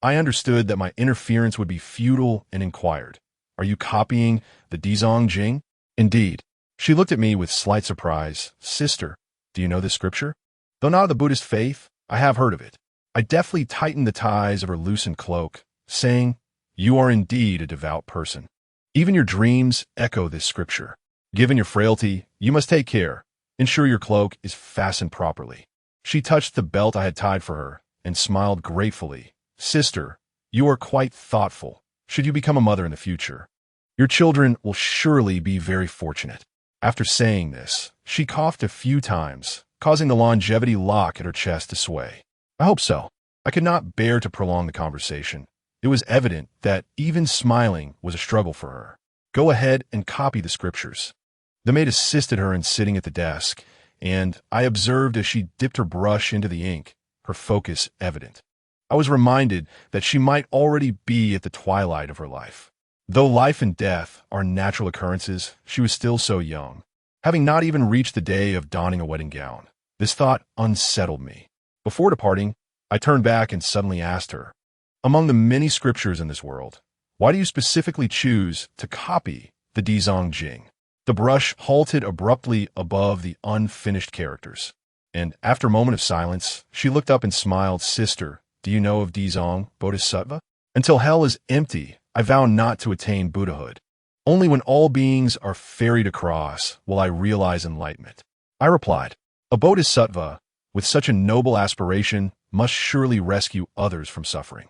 Speaker 1: I understood that my interference would be futile and inquired, are you copying the Dizong Jing? Indeed. She looked at me with slight surprise. Sister, do you know this scripture? Though not of the Buddhist faith, I have heard of it. I deftly tightened the ties of her loosened cloak, saying, you are indeed a devout person. Even your dreams echo this scripture. Given your frailty, you must take care. Ensure your cloak is fastened properly. She touched the belt I had tied for her and smiled gratefully. Sister, you are quite thoughtful. Should you become a mother in the future, your children will surely be very fortunate. After saying this, she coughed a few times, causing the longevity lock at her chest to sway. I hope so. I could not bear to prolong the conversation. It was evident that even smiling was a struggle for her. Go ahead and copy the scriptures. The maid assisted her in sitting at the desk, and I observed as she dipped her brush into the ink, her focus evident. I was reminded that she might already be at the twilight of her life. Though life and death are natural occurrences, she was still so young, having not even reached the day of donning a wedding gown. This thought unsettled me. Before departing, I turned back and suddenly asked her, among the many scriptures in this world, why do you specifically choose to copy the Dizong Jing? The brush halted abruptly above the unfinished characters, and after a moment of silence, she looked up and smiled. Sister, do you know of Dizong Bodhisattva? Until hell is empty, I vow not to attain Buddhahood. Only when all beings are ferried across will I realize enlightenment. I replied, a bodhisattva with such a noble aspiration must surely rescue others from suffering.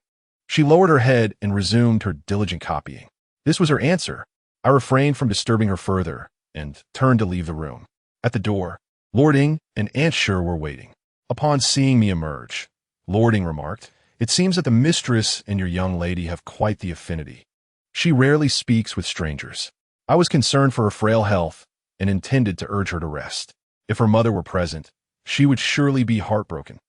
Speaker 1: She lowered her head and resumed her diligent copying. This was her answer. I refrained from disturbing her further and turned to leave the room. At the door, Lord Ing and Aunt Sher were waiting. Upon seeing me emerge, Lord Ing remarked, it seems that the mistress and your young lady have quite the affinity. She rarely speaks with strangers. I was concerned for her frail health and intended to urge her to rest. If her mother were present, she would surely be heartbroken.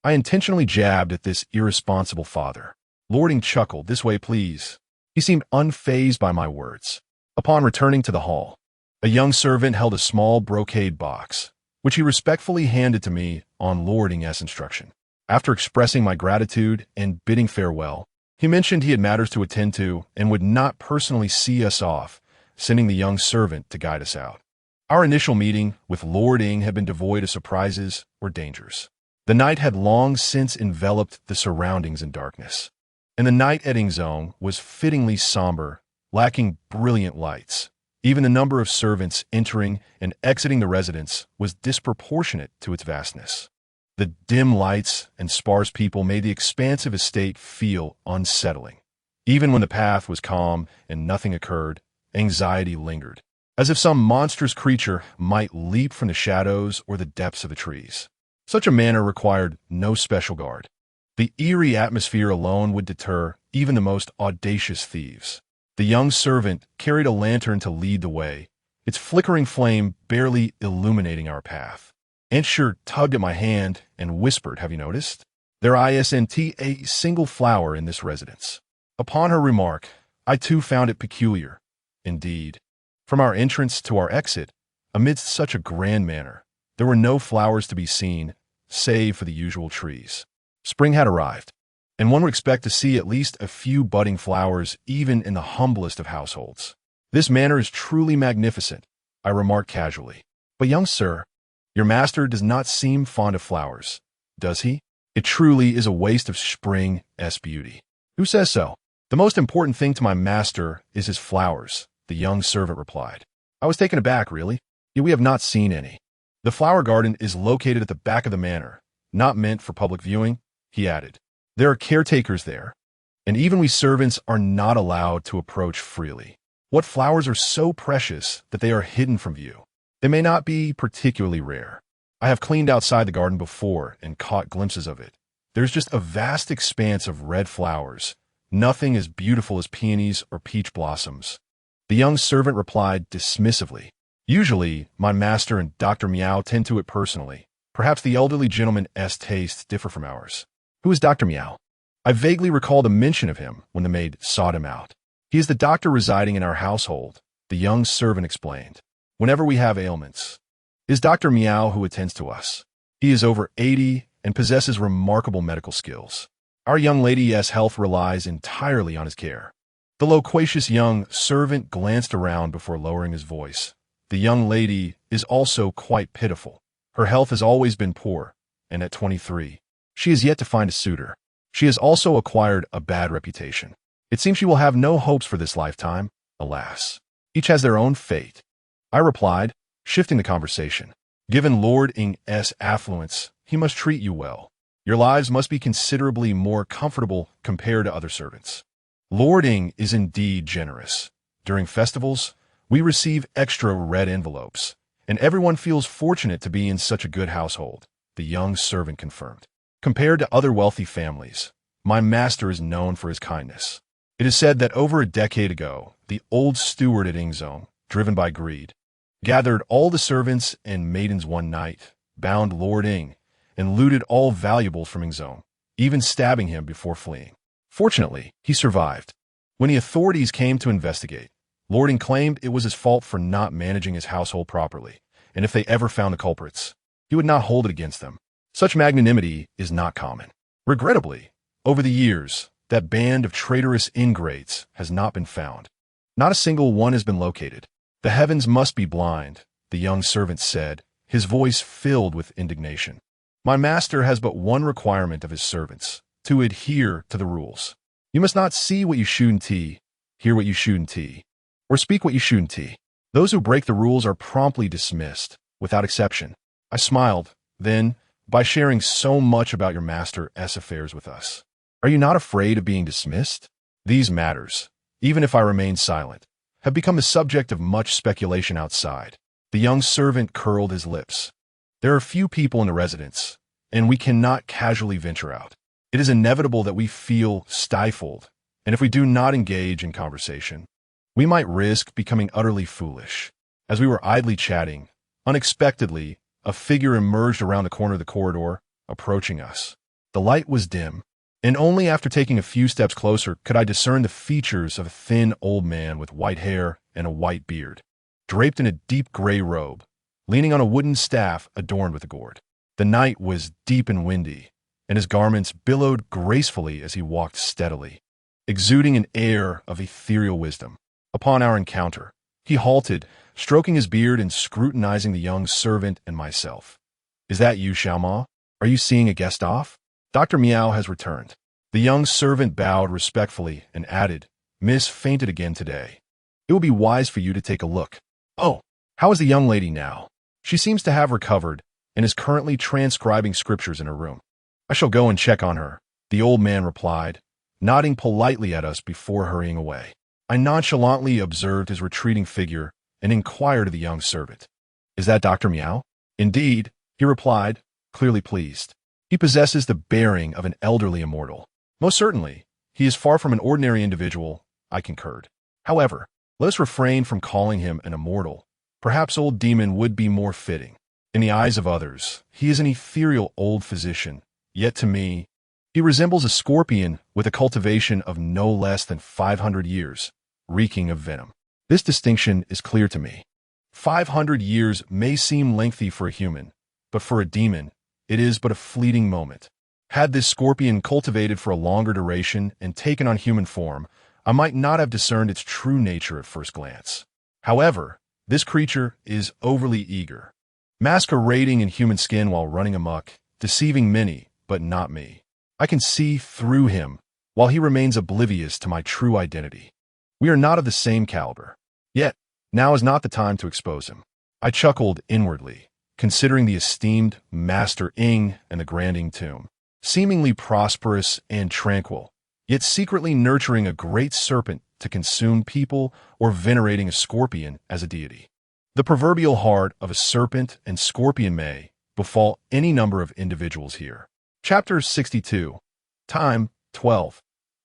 Speaker 1: I intentionally jabbed at this irresponsible father. Lord Ing chuckled, this way please. He seemed unfazed by my words. Upon returning to the hall, a young servant held a small brocade box, which he respectfully handed to me on Lord Ing's instruction. After expressing my gratitude and bidding farewell, he mentioned he had matters to attend to and would not personally see us off, sending the young servant to guide us out. Our initial meeting with Lord Ing had been devoid of surprises or dangers. The night had long since enveloped the surroundings in darkness, and the night at Ingzong was fittingly somber, lacking brilliant lights. Even the number of servants entering and exiting the residence was disproportionate to its vastness. The dim lights and sparse people made the expansive estate feel unsettling. Even when the path was calm and nothing occurred, anxiety lingered, as if some monstrous creature might leap from the shadows or the depths of the trees. Such a manner required no special guard. The eerie atmosphere alone would deter even the most audacious thieves. The young servant carried a lantern to lead the way, its flickering flame barely illuminating our path. Aunt Sher tugged at my hand and whispered, have you noticed? There isn't a single flower in this residence. Upon her remark, I too found it peculiar. Indeed, from our entrance to our exit, amidst such a grand manner, there were no flowers to be seen, save for the usual trees. Spring had arrived, and one would expect to see at least a few budding flowers even in the humblest of households. This manor is truly magnificent, I remarked casually. But young sir, your master does not seem fond of flowers, does he? It truly is a waste of spring's beauty. Who says so? The most important thing to my master is his flowers, the young servant replied. I was taken aback, really. Yet we have not seen any. The flower garden is located at the back of the manor, not meant for public viewing, he added. There are caretakers there, and even we servants are not allowed to approach freely. What flowers are so precious that they are hidden from view? They may not be particularly rare. I have cleaned outside the garden before and caught glimpses of it. There's just a vast expanse of red flowers, nothing as beautiful as peonies or peach blossoms. The young servant replied dismissively. Usually, my master and Dr. Meow tend to it personally. Perhaps the elderly gentleman's tastes differ from ours. Who is Dr. Meow? I vaguely recalled a mention of him when the maid sought him out. He is the doctor residing in our household, the young servant explained. Whenever we have ailments, it is Dr. Meow who attends to us. He is over 80 and possesses remarkable medical skills. Our young lady's health relies entirely on his care. The loquacious young servant glanced around before lowering his voice. The young lady is also quite pitiful. Her health has always been poor, and at 23, she has yet to find a suitor. She has also acquired a bad reputation. It seems she will have no hopes for this lifetime, alas. Each has their own fate. I replied, shifting the conversation. Given Lord.'s affluence, he must treat you well. Your lives must be considerably more comfortable compared to other servants. Lord.' is indeed generous. During festivals, we receive extra red envelopes, and everyone feels fortunate to be in such a good household, the young servant confirmed. Compared to other wealthy families, my master is known for his kindness. It is said that over a decade ago, the old steward at Ingzone, driven by greed, gathered all the servants and maidens one night, bound Lord.', and looted all valuables from Ingzone, even stabbing him before fleeing. Fortunately, he survived. When the authorities came to investigate, Lord.' claimed it was his fault for not managing his household properly, and if they ever found the culprits, he would not hold it against them. Such magnanimity is not common. Regrettably, over the years, that band of traitorous ingrates has not been found. Not a single one has been located. The heavens must be blind, the young servant said, his voice filled with indignation. My master has but one requirement of his servants, to adhere to the rules. You must not see what you shouldn't, hear what you shouldn't, or speak what you shouldn't. Those who break the rules are promptly dismissed, without exception. I smiled, then, by sharing so much about your master's affairs with us. Are you not afraid of being dismissed? These matters, even if I remain silent, have become the subject of much speculation outside. The young servant curled his lips. There are few people in the residence, and we cannot casually venture out. It is inevitable that we feel stifled, and if we do not engage in conversation, we might risk becoming utterly foolish. As we were idly chatting, unexpectedly, a figure emerged around the corner of the corridor, approaching us. The light was dim, and only after taking a few steps closer could I discern the features of a thin old man with white hair and a white beard, draped in a deep gray robe, leaning on a wooden staff adorned with a gourd. The night was deep and windy, and his garments billowed gracefully as he walked steadily, exuding an air of ethereal wisdom. Upon our encounter, he halted, stroking his beard and scrutinizing the young servant and myself. Is that you, Xiaoma? Are you seeing a guest off? Dr. Meow has returned. The young servant bowed respectfully and added, Miss fainted again today. It will be wise for you to take a look. Oh, how is the young lady now? She seems to have recovered and is currently transcribing scriptures in her room. I shall go and check on her, the old man replied, nodding politely at us before hurrying away. I nonchalantly observed his retreating figure and inquired of the young servant, Is that Dr. Meow? Indeed, he replied, clearly pleased. He possesses the bearing of an elderly immortal. Most certainly, he is far from an ordinary individual, I concurred. However, let us refrain from calling him an immortal. Perhaps old demon would be more fitting. In the eyes of others, he is an ethereal old physician, yet to me, he resembles a scorpion with a cultivation of no less than 500 years, reeking of venom. This distinction is clear to me. 500 years may seem lengthy for a human, but for a demon, it is but a fleeting moment. Had this scorpion cultivated for a longer duration and taken on human form, I might not have discerned its true nature at first glance. However, this creature is overly eager, masquerading in human skin while running amok, deceiving many, but not me. I can see through him, while he remains oblivious to my true identity. We are not of the same caliber. Yet, now is not the time to expose him. I chuckled inwardly, considering the esteemed Master Ing and the Grand Ing tomb, seemingly prosperous and tranquil, yet secretly nurturing a great serpent to consume people or venerating a scorpion as a deity. The proverbial heart of a serpent and scorpion may befall any number of individuals here. Chapter 62. Time 12.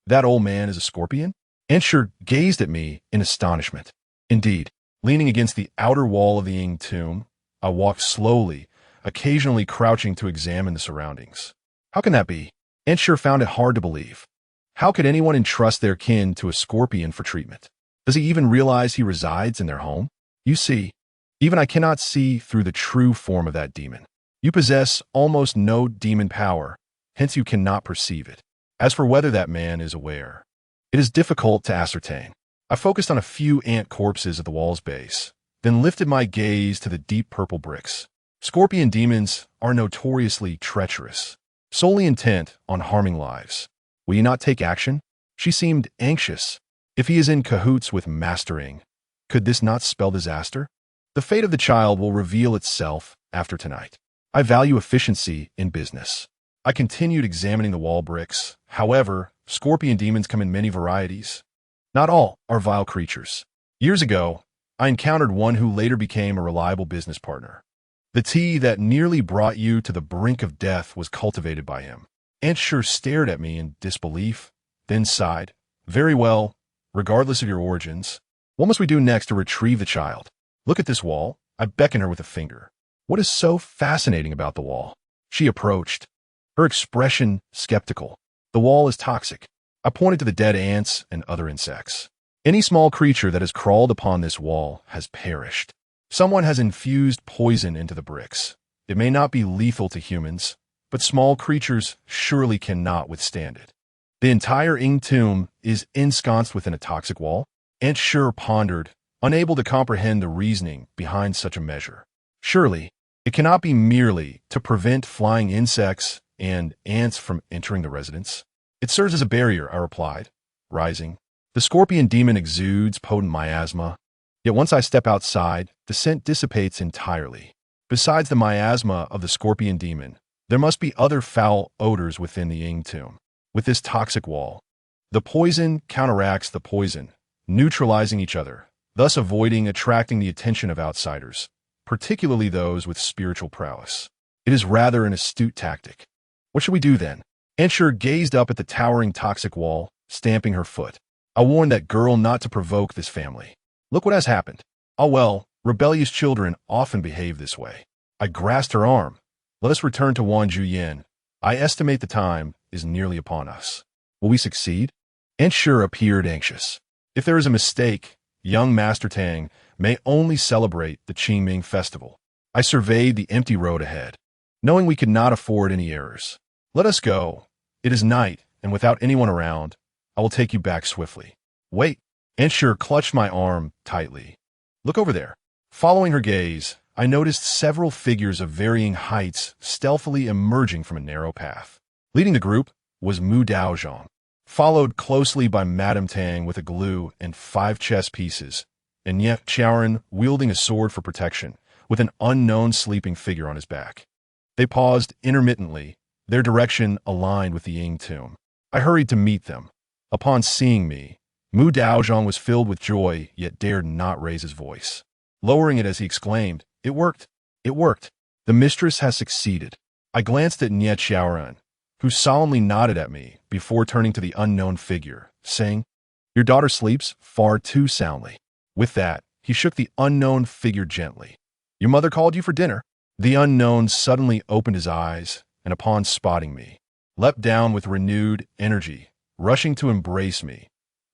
Speaker 1: That old man is a scorpion? Ensure gazed at me in astonishment. Indeed, leaning against the outer wall of the Ing tomb, I walked slowly, occasionally crouching to examine the surroundings. How can that be? Ensure found it hard to believe. How could anyone entrust their kin to a scorpion for treatment? Does he even realize he resides in their home? You see, even I cannot see through the true form of that demon. You possess almost no demon power, hence you cannot perceive it. As for whether that man is aware, it is difficult to ascertain. I focused on a few ant corpses at the wall's base, then lifted my gaze to the deep purple bricks. Scorpion demons are notoriously treacherous, solely intent on harming lives. Will you not take action? She seemed anxious. If he is in cahoots with Master Ing, could this not spell disaster? The fate of the child will reveal itself after tonight. I value efficiency in business. I continued examining the wall bricks. However, scorpion demons come in many varieties. Not all are vile creatures. Years ago, I encountered one who later became a reliable business partner. The tea that nearly brought you to the brink of death was cultivated by him. Aunt Sure stared at me in disbelief, then sighed. Very well, regardless of your origins. What must we do next to retrieve the child? Look at this wall. I beckoned her with a finger. What is so fascinating about the wall? She approached, her expression skeptical. The wall is toxic. I pointed to the dead ants and other insects. Any small creature that has crawled upon this wall has perished. Someone has infused poison into the bricks. It may not be lethal to humans, but small creatures surely cannot withstand it. The entire Ing tomb is ensconced within a toxic wall. Aunt Sure pondered, unable to comprehend the reasoning behind such a measure. Surely, it cannot be merely to prevent flying insects and ants from entering the residence. It serves as a barrier, I replied, rising. The scorpion demon exudes potent miasma, yet once I step outside, the scent dissipates entirely. Besides the miasma of the scorpion demon, there must be other foul odors within the Ing tomb. With this toxic wall, the poison counteracts the poison, neutralizing each other, thus avoiding attracting the attention of outsiders, particularly those with spiritual prowess. It is rather an astute tactic. What should we do then? Ensure gazed up at the towering toxic wall, stamping her foot. I warned that girl not to provoke this family. Look what has happened. Ah well, rebellious children often behave this way. I grasped her arm. Let us return to Wanjuyen. I estimate the time is nearly upon us. Will we succeed? Ensure appeared anxious. If there is a mistake, young Master Tang may only celebrate the Qingming festival. I surveyed the empty road ahead, knowing we could not afford any errors. Let us go. It is night, and without anyone around, I will take you back swiftly. Wait. Ensure clutched my arm tightly. Look over there. Following her gaze, I noticed several figures of varying heights stealthily emerging from a narrow path. Leading the group was Mu Daozhong, followed closely by Madame Tang with a glue and 5 chess pieces, and Ye Qiaoren wielding a sword for protection, with an unknown sleeping figure on his back. They paused intermittently, their direction aligned with the Ing tomb. I hurried to meet them. Upon seeing me, Mu Daozhong was filled with joy, yet dared not raise his voice. Lowering it as he exclaimed, "It worked! It worked! The mistress has succeeded." I glanced at Nye Qiaoren, who solemnly nodded at me before turning to the unknown figure, saying, "Your daughter sleeps far too soundly." With that, he shook the unknown figure gently. "Your mother called you for dinner." The unknown suddenly opened his eyes, and upon spotting me, leapt down with renewed energy, rushing to embrace me.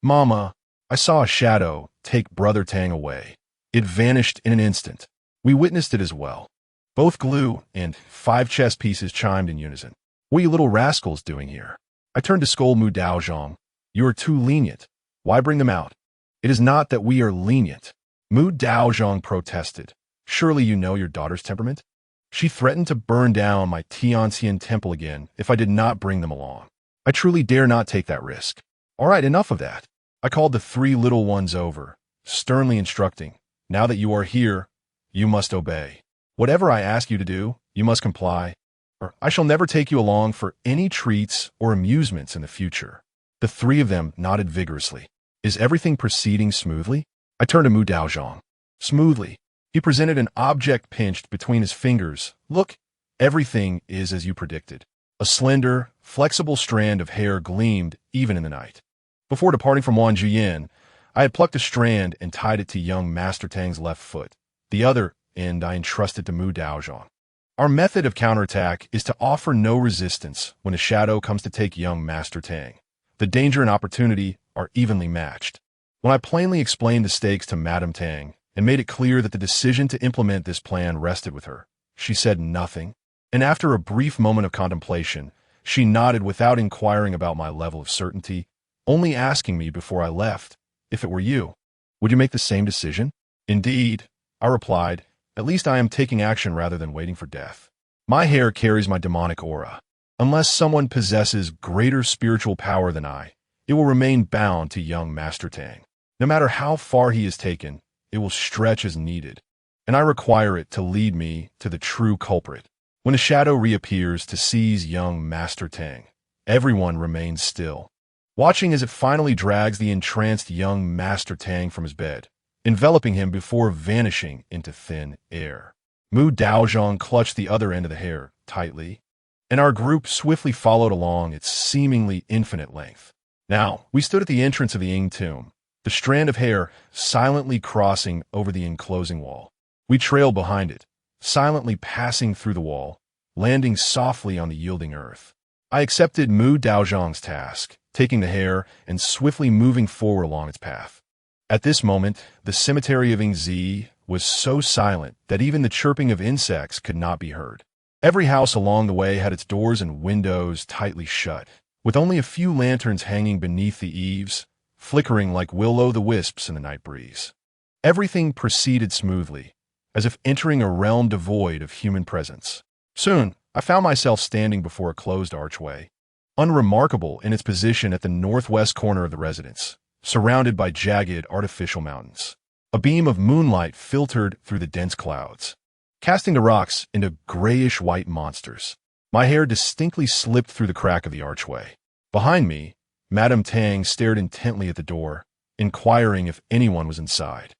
Speaker 1: "Mama!" I saw a shadow take Brother Tang away. It vanished in an instant. We witnessed it as well. Both glue and 5 chess pieces chimed in unison. "What are you little rascals doing here?" I turned to scold Mu Daozhong. "You are too lenient. Why bring them out?" "It is not that we are lenient," Mu Daozhong protested. "Surely you know your daughter's temperament? She threatened to burn down my Tianxian temple again if I did not bring them along. I truly dare not take that risk." "All right, enough of that." I called the 3 little ones over, sternly instructing, "Now that you are here, you must obey." Whatever I ask you to do, you must comply, or I shall never take you along for any treats or amusements in the future." The three of them nodded vigorously. "Is everything proceeding smoothly?" I turned to Mu Daozhong. "Smoothly." He presented an object pinched between his fingers. "Look, everything is as you predicted." A slender, flexible strand of hair gleamed even in the night. Before departing from Wan Juyin, I had plucked a strand and tied it to young Master Tang's left foot. The other end I entrusted to Mu Daozhong. Our method of counterattack is to offer no resistance when a shadow comes to take young Master Tang. The danger and opportunity are evenly matched. When I plainly explained the stakes to Madame Tang and made it clear that the decision to implement this plan rested with her, she said nothing, and after a brief moment of contemplation, she nodded without inquiring about my level of certainty, only asking me before I left, "If it were you, would you make the same decision?" "Indeed," I replied, "at least I am taking action rather than waiting for death. My hair carries my demonic aura. Unless someone possesses greater spiritual power than I, it will remain bound to young Master Tang. No matter how far he is taken, it will stretch as needed, and I require it to lead me to the true culprit." When a shadow reappears to seize young Master Tang, everyone remains still, watching as it finally drags the entranced young Master Tang from his bed, enveloping him before vanishing into thin air. Mu Daozhong clutched the other end of the hair tightly, and our group swiftly followed along its seemingly infinite length. Now, we stood at the entrance of the Ying tomb, the strand of hair silently crossing over the enclosing wall. We trailed behind it, silently passing through the wall, landing softly on the yielding earth. I accepted Mu Daozhong's task, taking the hair and swiftly moving forward along its path. At this moment, the cemetery of Yingzi was so silent that even the chirping of insects could not be heard. Every house along the way had its doors and windows tightly shut, with only a few lanterns hanging beneath the eaves, flickering like will-o'-the-wisps in the night breeze. Everything proceeded smoothly, as if entering a realm devoid of human presence. Soon, I found myself standing before a closed archway, unremarkable in its position at the northwest corner of the residence, surrounded by jagged artificial mountains. A beam of moonlight filtered through the dense clouds, casting the rocks into grayish-white monsters. My hair distinctly slipped through the crack of the archway. Behind me, Madame Tang stared intently at the door, inquiring if anyone was inside.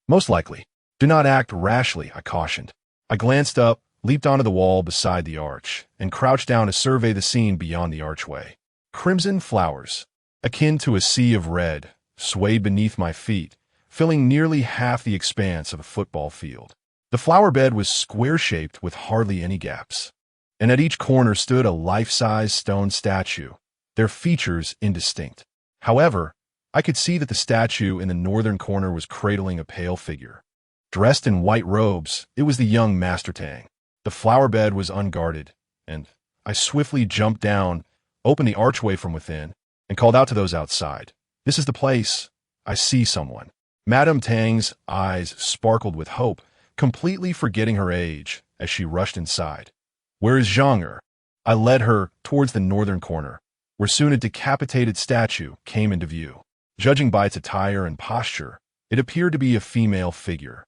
Speaker 1: "Most likely. Do not act rashly," I cautioned. I glanced up, leaped onto the wall beside the arch, and crouched down to survey the scene beyond the archway. Crimson flowers, akin to a sea of red, swayed beneath my feet, filling nearly half the expanse of a football field. The flower bed was square-shaped with hardly any gaps, and at each corner stood a life-size stone statue, their features indistinct. However, I could see that the statue in the northern corner was cradling a pale figure. Dressed in white robes, it was the young Master Tang. The flower bed was unguarded, and I swiftly jumped down, opened the archway from within, and called out to those outside, "This is the place. I see someone." Madame Tang's eyes sparkled with hope, completely forgetting her age as she rushed inside. "Where is Zhang?" I led her towards the northern corner, where soon a decapitated statue came into view. Judging by its attire and posture, it appeared to be a female figure.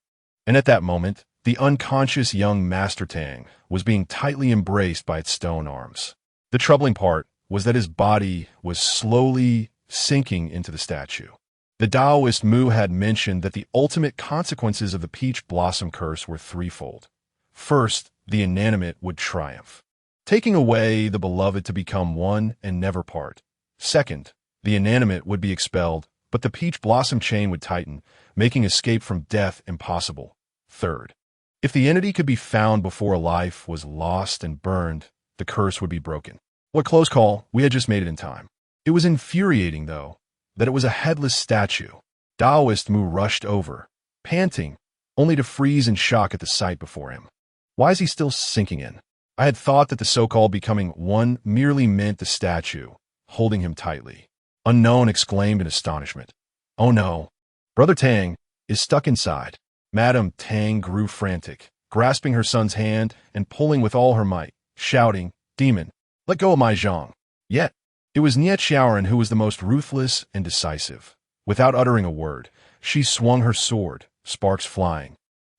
Speaker 1: And at that moment, the unconscious young Master Tang was being tightly embraced by its stone arms. The troubling part was that his body was slowly sinking into the statue. The Taoist Mu had mentioned that the ultimate consequences of the peach blossom curse were threefold. First, the inanimate would triumph, taking away the beloved to become one and never part. Second, the inanimate would be expelled, but the peach blossom chain would tighten, making escape from death impossible. Third, if the entity could be found before a life was lost and burned, the curse would be broken. What close call, we had just made it in time. It was infuriating, though, that it was a headless statue. Taoist Mu rushed over, panting, only to freeze in shock at the sight before him. Why is he still sinking in? I had thought that the so-called becoming one merely meant the statue, holding him tightly. Unknown exclaimed in astonishment. "Oh no, Brother Tang is stuck inside." Madame Tang grew frantic, grasping her son's hand and pulling with all her might, shouting, "Demon, let go of my Zhang." Yet, it was Nie Xiaoran who was the most ruthless and decisive. Without uttering a word, she swung her sword, sparks flying.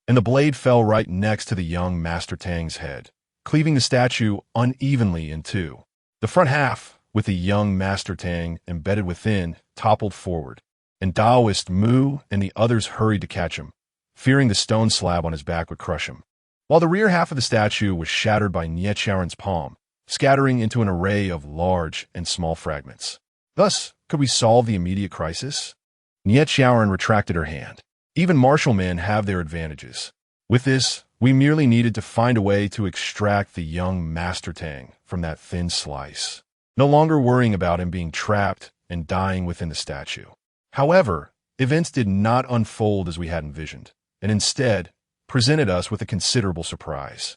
Speaker 1: and the blade fell right next to the young Master Tang's head, cleaving the statue unevenly in two. The front half, with the young Master Tang embedded within, toppled forward, and Taoist Mu and the others hurried to catch him, fearing the stone slab on his back would crush him. While the rear half of the statue was shattered by Nietzsche's palm, scattering into an array of large and small fragments. Thus, could we solve the immediate crisis? Nietzsche retracted her hand. Even martial men have their advantages. With this, we merely needed to find a way to extract the young Master Tang from that thin slice, no longer worrying about him being trapped and dying within the statue. However, events did not unfold as we had envisioned, and instead presented us with a considerable surprise.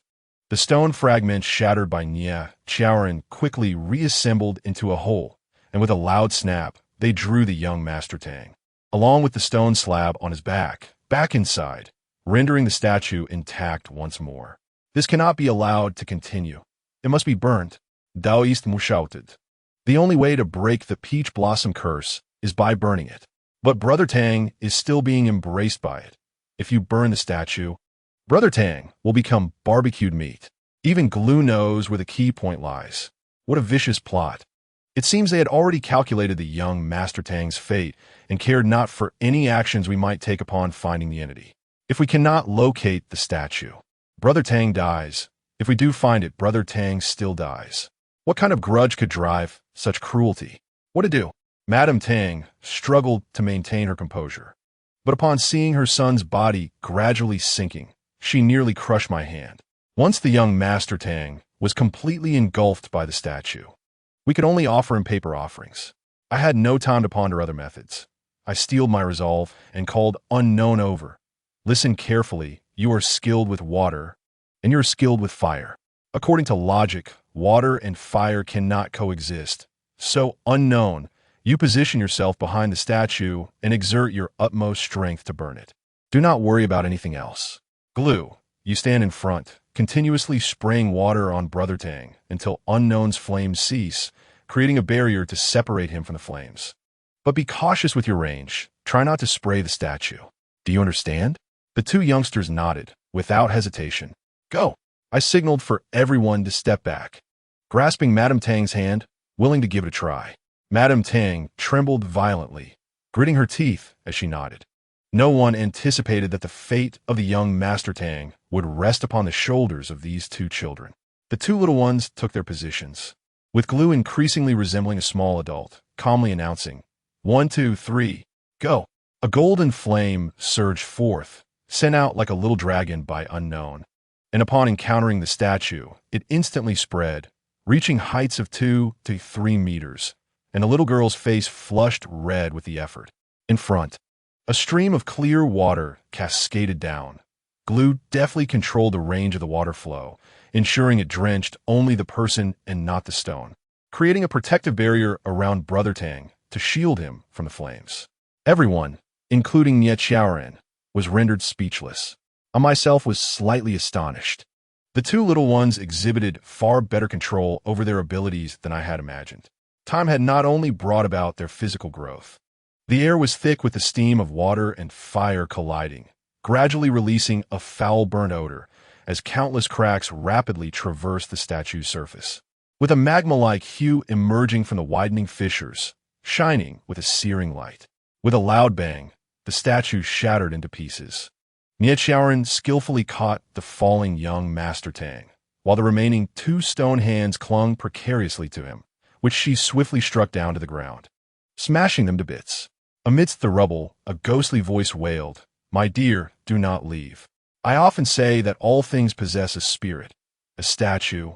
Speaker 1: The stone fragments shattered by Nietzsche quickly reassembled into a whole, and with a loud snap, they drew the young Master Tang, along with the stone slab on his back inside, rendering the statue intact once more. This cannot be allowed to continue. It must be burnt. Taoist Mu shouted. The only way to break the peach blossom curse is by burning it. But Brother Tang is still being embraced by it. If you burn the statue, Brother Tang will become barbecued meat. Even Glue knows where the key point lies. What a vicious plot. It seems they had already calculated the young Master Tang's fate and cared not for any actions we might take upon finding the entity. If we cannot locate the statue, Brother Tang dies. If we do find it, Brother Tang still dies. What kind of grudge could drive such cruelty? What to do? Madame Tang struggled to maintain her composure. But upon seeing her son's body gradually sinking, she nearly crushed my hand. Once the young Master Tang was completely engulfed by the statue, we could only offer him paper offerings. I had no time to ponder other methods. I steeled my resolve and called Unknown over. Listen carefully. You are skilled with water, and you're skilled with fire. According to logic, water and fire cannot coexist. So, Unknown, you position yourself behind the statue and exert your utmost strength to burn it. Do not worry about anything else. Glue, you stand in front, continuously spraying water on Brother Tang until Unknown's flames cease, creating a barrier to separate him from the flames. But be cautious with your range. Try not to spray the statue. Do you understand? The two youngsters nodded, without hesitation. Go! I signaled for everyone to step back, grasping Madame Tang's hand, willing to give it a try. Madame Tang trembled violently, gritting her teeth as she nodded. No one anticipated that the fate of the young Master Tang would rest upon the shoulders of these two children. The two little ones took their positions, with Glue increasingly resembling a small adult, calmly announcing, 1, 2, 3, go! A golden flame surged forth, sent out like a little dragon by Unknown, and upon encountering the statue, it instantly spread, reaching heights of 2 to 3 meters, and the little girl's face flushed red with the effort. In front, a stream of clear water cascaded down. Glue deftly controlled the range of the water flow, ensuring it drenched only the person and not the stone, creating a protective barrier around Brother Tang to shield him from the flames. Everyone, including Nietzsche, was rendered speechless. I myself was slightly astonished. The two little ones exhibited far better control over their abilities than I had imagined. Time had not only brought about their physical growth. The air was thick with the steam of water and fire colliding, gradually releasing a foul burnt odor as countless cracks rapidly traversed the statue's surface, with a magma-like hue emerging from the widening fissures, shining with a searing light. With a loud bang, the statue shattered into pieces. Nietzsche skillfully caught the falling young Master Tang, while the remaining 2 stone hands clung precariously to him, which she swiftly struck down to the ground, smashing them to bits. Amidst the rubble, a ghostly voice wailed, "My dear, do not leave. I often say that all things possess a spirit, a statue,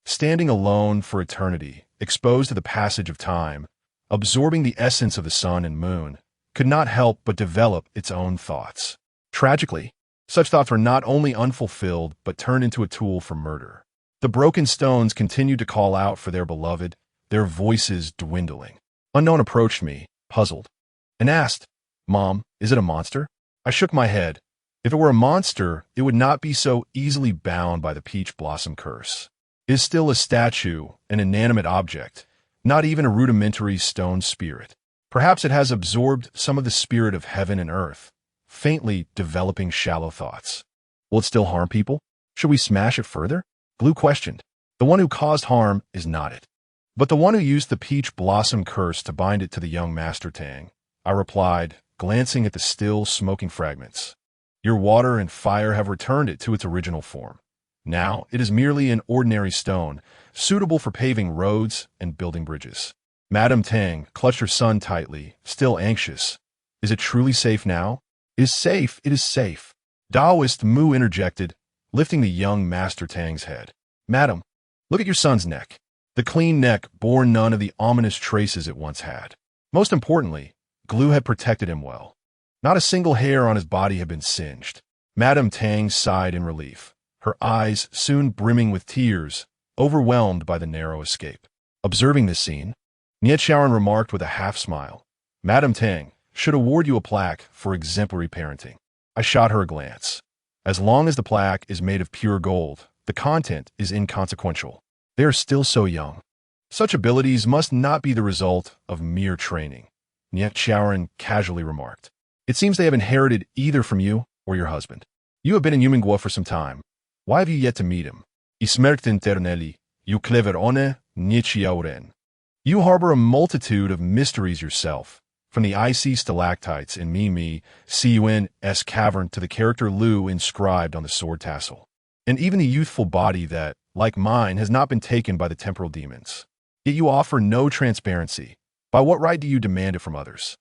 Speaker 1: standing alone for eternity, exposed to the passage of time, absorbing the essence of the sun and moon, could not help but develop its own thoughts. Tragically, such thoughts were not only unfulfilled but turned into a tool for murder. The broken stones continued to call out for their beloved, their voices dwindling. Unknown approached me, puzzled, and asked, "Mom, is it a monster?" I shook my head. If it were a monster, it would not be so easily bound by the peach blossom curse. It is still a statue, an inanimate object, not even a rudimentary stone spirit. Perhaps it has absorbed some of the spirit of heaven and earth, faintly developing shallow thoughts. Will it still harm people? Should we smash it further? Glue questioned. The one who caused harm is not it, but the one who used the peach blossom curse to bind it to the young Master Tang. I replied, glancing at the still smoking fragments. Your water and fire have returned it to its original form. Now it is merely an ordinary stone, suitable for paving roads and building bridges. Madame Tang clutched her son tightly, still anxious. Is it truly safe now? It is safe, it is safe. Taoist Mu interjected, lifting the young Master Tang's head. Madam, look at your son's neck. The clean neck bore none of the ominous traces it once had. Most importantly, glue had protected him well. Not a single hair on his body had been singed. Madame Tang sighed in relief, her eyes soon brimming with tears, overwhelmed by the narrow escape. Observing this scene, Niet Sharon remarked with a half-smile, Madame Tang should award you a plaque for exemplary parenting. I shot her a glance. As long as the plaque is made of pure gold, the content is inconsequential. They are still so young. Such abilities must not be the result of mere training, Niet Sharon casually remarked. It seems they have inherited either from you or your husband. You have been in Yumengua for some time. Why have you yet to meet him? Ismerkt internelli, you cleverone, Niet Shaoren. You harbor a multitude of mysteries yourself, from the icy stalactites in Mimi, Cun's cavern to the character Lu inscribed on the sword tassel, and even the youthful body that, like mine, has not been taken by the temporal demons. Yet you offer no transparency. By what right do you demand it from others?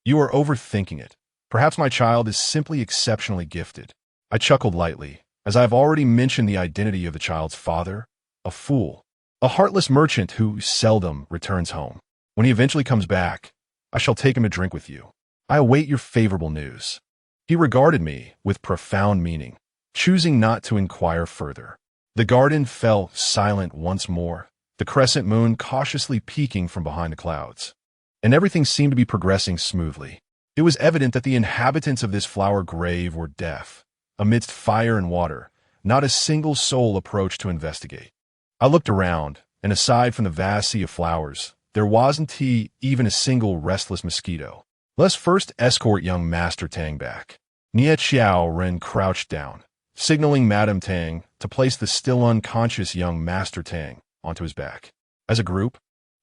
Speaker 1: You are overthinking it. Perhaps my child is simply exceptionally gifted. I chuckled lightly, as I have already mentioned the identity of the child's father, a fool, a heartless merchant who seldom returns home. When he eventually comes back, I shall take him to drink with you. I await your favorable news. He regarded me with profound meaning, choosing not to inquire further. The garden fell silent once more, the crescent moon cautiously peeking from behind the clouds. And everything seemed to be progressing smoothly. It was evident that the inhabitants of this flower grave were deaf. Amidst fire and water, not a single soul approached to investigate. I looked around, and aside from the vast sea of flowers, there wasn't even a single restless mosquito. Let's first escort young Master Tang back. Niet Shaoren crouched down, signaling Madame Tang to place the still unconscious young Master Tang onto his back. As a group,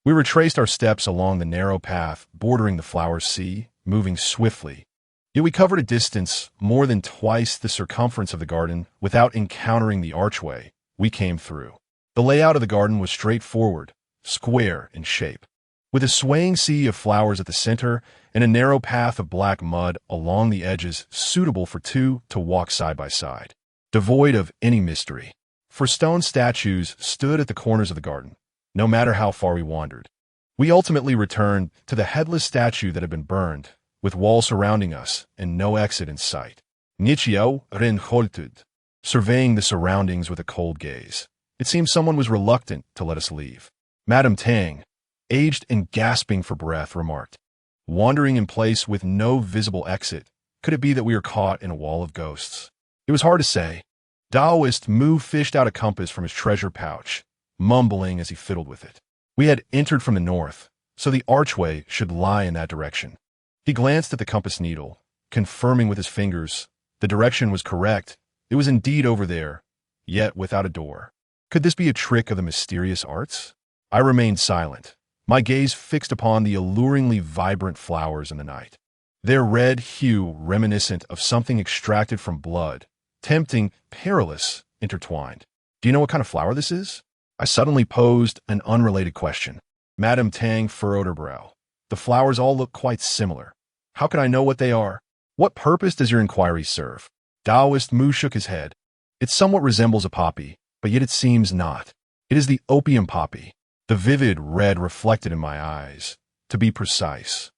Speaker 1: we retraced our steps along the narrow path bordering the flower sea, moving swiftly. Yet we covered a distance more than twice the circumference of the garden without encountering the archway we came through. The layout of the garden was straightforward, square in shape, with a swaying sea of flowers at the center and a narrow path of black mud along the edges suitable for two to walk side by side, devoid of any mystery. For stone statues stood at the corners of the garden, no matter how far we wandered. We ultimately returned to the headless statue that had been burned, with walls surrounding us and no exit in sight. Nichio Ren Holtud, surveying the surroundings with a cold gaze. It seemed someone was reluctant to let us leave. Madame Tang, aged and gasping for breath, remarked, wandering in place with no visible exit. Could it be that we are caught in a wall of ghosts? It was hard to say. Taoist Mu fished out a compass from his treasure pouch, mumbling as he fiddled with it. We had entered from the north, so the archway should lie in that direction. He glanced at the compass needle, confirming with his fingers the direction was correct. It was indeed over there, yet without a door. Could this be a trick of the mysterious arts? I remained silent, my gaze fixed upon the alluringly vibrant flowers in the night. Their red hue reminiscent of something extracted from blood, tempting, perilous, intertwined. Do you know what kind of flower this is? I suddenly posed an unrelated question. Madame Tang furrowed her brow. The flowers all look quite similar. How can I know what they are? What purpose does your inquiry serve? Taoist Mu shook his head. It somewhat resembles a poppy, but yet it seems not. It is the opium poppy. The vivid red reflected in my eyes. To be precise,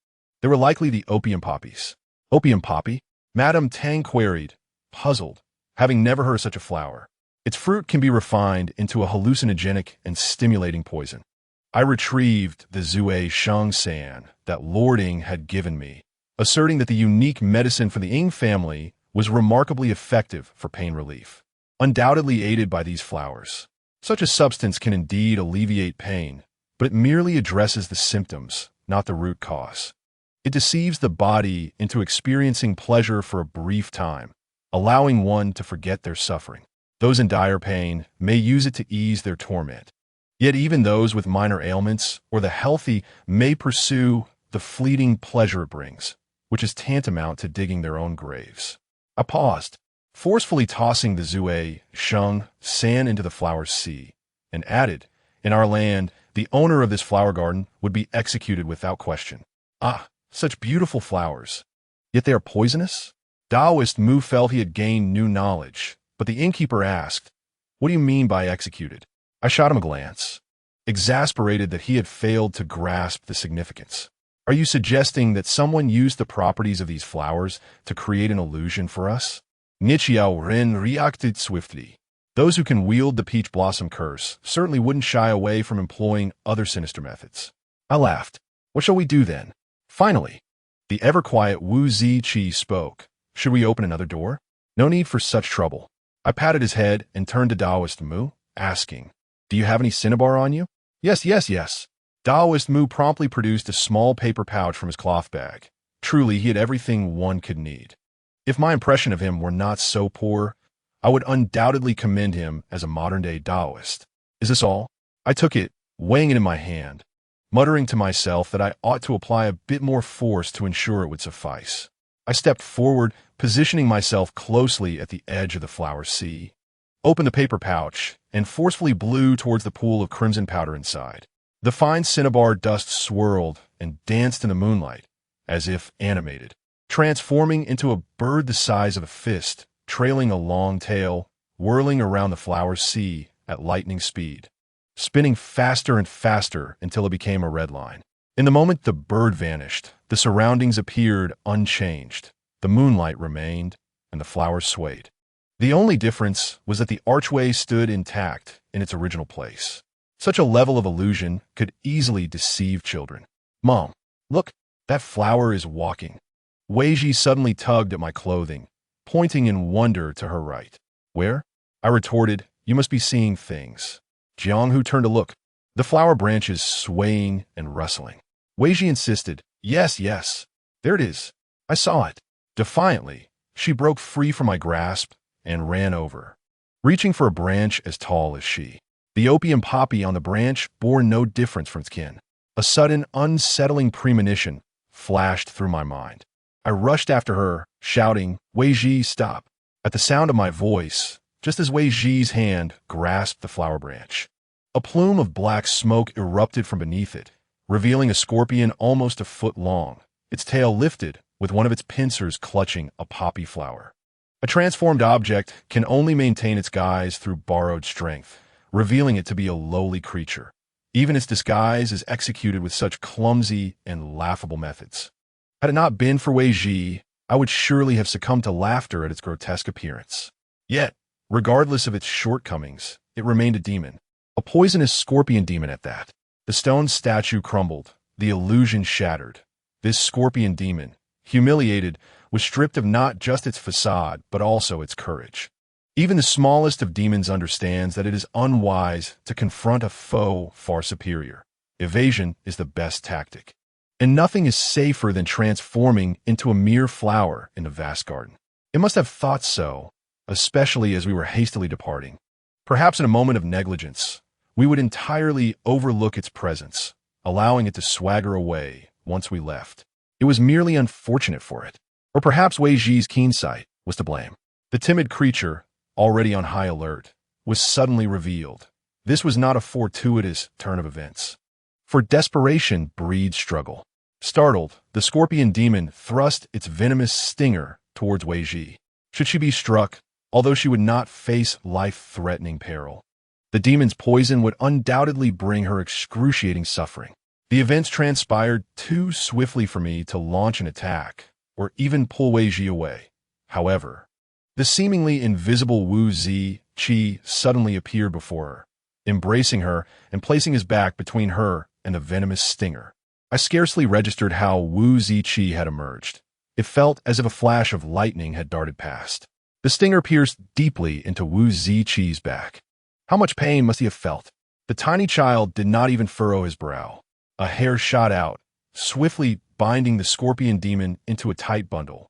Speaker 1: they were likely the opium poppies. Opium poppy? Madame Tang queried, puzzled, having never heard of such a flower. Its fruit can be refined into a hallucinogenic and stimulating poison. I retrieved the Zue Sheng San that Lord Ing had given me, asserting that the unique medicine for the Ing family was remarkably effective for pain relief, undoubtedly aided by these flowers. Such a substance can indeed alleviate pain, but it merely addresses the symptoms, not the root cause. It deceives the body into experiencing pleasure for a brief time, allowing one to forget their suffering. Those in dire pain may use it to ease their torment. Yet even those with minor ailments or the healthy may pursue the fleeting pleasure it brings, which is tantamount to digging their own graves. I paused, forcefully tossing the zue, sheng, sand into the flower's sea, and added, in our land, the owner of this flower garden would be executed without question. Ah, such beautiful flowers. Yet they are poisonous? Taoist Mu felt he had gained new knowledge, but the innkeeper asked, "What do you mean by executed?" I shot him a glance, exasperated that he had failed to grasp the significance. Are you suggesting that someone used the properties of these flowers to create an illusion for us? Nichiao Ren reacted swiftly. Those who can wield the peach blossom curse certainly wouldn't shy away from employing other sinister methods. I laughed. What shall we do then? Finally, the ever-quiet Wu Ziqi spoke. Should we open another door? No need for such trouble. I patted his head and turned to Taoist Mu, asking, "Do you have any cinnabar on you?" Yes. Taoist Mu promptly produced a small paper pouch from his cloth bag. Truly, he had everything one could need. If my impression of him were not so poor, I would undoubtedly commend him as a modern-day Taoist. Is this all? I took it, weighing it in my hand, muttering to myself that I ought to apply a bit more force to ensure it would suffice. I stepped forward, positioning myself closely at the edge of the flower sea, opened the paper pouch, and forcefully blew towards the pool of crimson powder inside. The fine cinnabar dust swirled and danced in the moonlight, as if animated, transforming into a bird the size of a fist, trailing a long tail, whirling around the flower's sea at lightning speed, spinning faster and faster until it became a red line. In the moment the bird vanished, the surroundings appeared unchanged. The moonlight remained, and the flowers swayed. The only difference was that the archway stood intact in its original place. Such a level of illusion could easily deceive children. "Mom, look, that flower is walking." Weiji suddenly tugged at my clothing, pointing in wonder to her right. "Where?" I retorted, "You must be seeing things." Jianghu turned to look, the flower branches swaying and rustling. Weiji insisted, Yes, there it is. I saw it." Defiantly, she broke free from my grasp and ran over, reaching for a branch as tall as she. The opium poppy on the branch bore no difference from its kin. A sudden, unsettling premonition flashed through my mind. I rushed after her, shouting, "Weiji, stop!" At the sound of my voice, just as Weiji's hand grasped the flower branch, a plume of black smoke erupted from beneath it, revealing a scorpion almost a foot long, its tail lifted, with one of its pincers clutching a poppy flower. A transformed object can only maintain its guise through borrowed strength, revealing it to be a lowly creature. Even its disguise is executed with such clumsy and laughable methods. Had it not been for Weiji, I would surely have succumbed to laughter at its grotesque appearance. Yet, regardless of its shortcomings, it remained a demon, a poisonous scorpion demon at that. The stone statue crumbled, the illusion shattered. This scorpion demon, humiliated, was stripped of not just its facade, but also its courage. Even the smallest of demons understands that it is unwise to confront a foe far superior. Evasion is the best tactic. And nothing is safer than transforming into a mere flower in the vast garden. It must have thought so, especially as we were hastily departing. Perhaps in a moment of negligence, we would entirely overlook its presence, allowing it to swagger away once we left. It was merely unfortunate for it. Or perhaps Weiji's keen sight was to blame. The timid creature, already on high alert, was suddenly revealed. This was not a fortuitous turn of events. For desperation breeds struggle. Startled, the scorpion demon thrust its venomous stinger towards Weiji. Should she be struck, although she would not face life-threatening peril, the demon's poison would undoubtedly bring her excruciating suffering. The events transpired too swiftly for me to launch an attack, or even pull Weiji away. However, the seemingly invisible Wu Ziqi suddenly appeared before her, embracing her and placing his back between her and the venomous stinger. I scarcely registered how Wu Ziqi had emerged. It felt as if a flash of lightning had darted past. The stinger pierced deeply into Wu Ziqi's back. How much pain must he have felt? The tiny child did not even furrow his brow. A hair shot out, swiftly binding the scorpion demon into a tight bundle.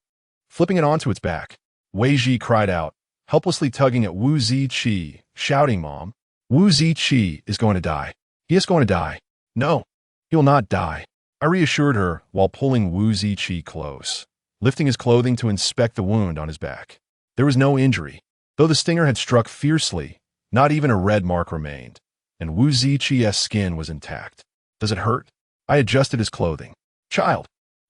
Speaker 1: Flipping it onto its back, Wei Ji cried out, helplessly tugging at Wu Ziqi, shouting, Mom, Wu Ziqi is going to die. He is going to die. No, he will not die. I reassured her while pulling Wu Ziqi close, lifting his clothing to inspect the wound on his back. There was no injury. Though the stinger had struck fiercely, not even a red mark remained, and Wu Ziqi's skin was intact. Does it hurt? I adjusted his clothing. Child,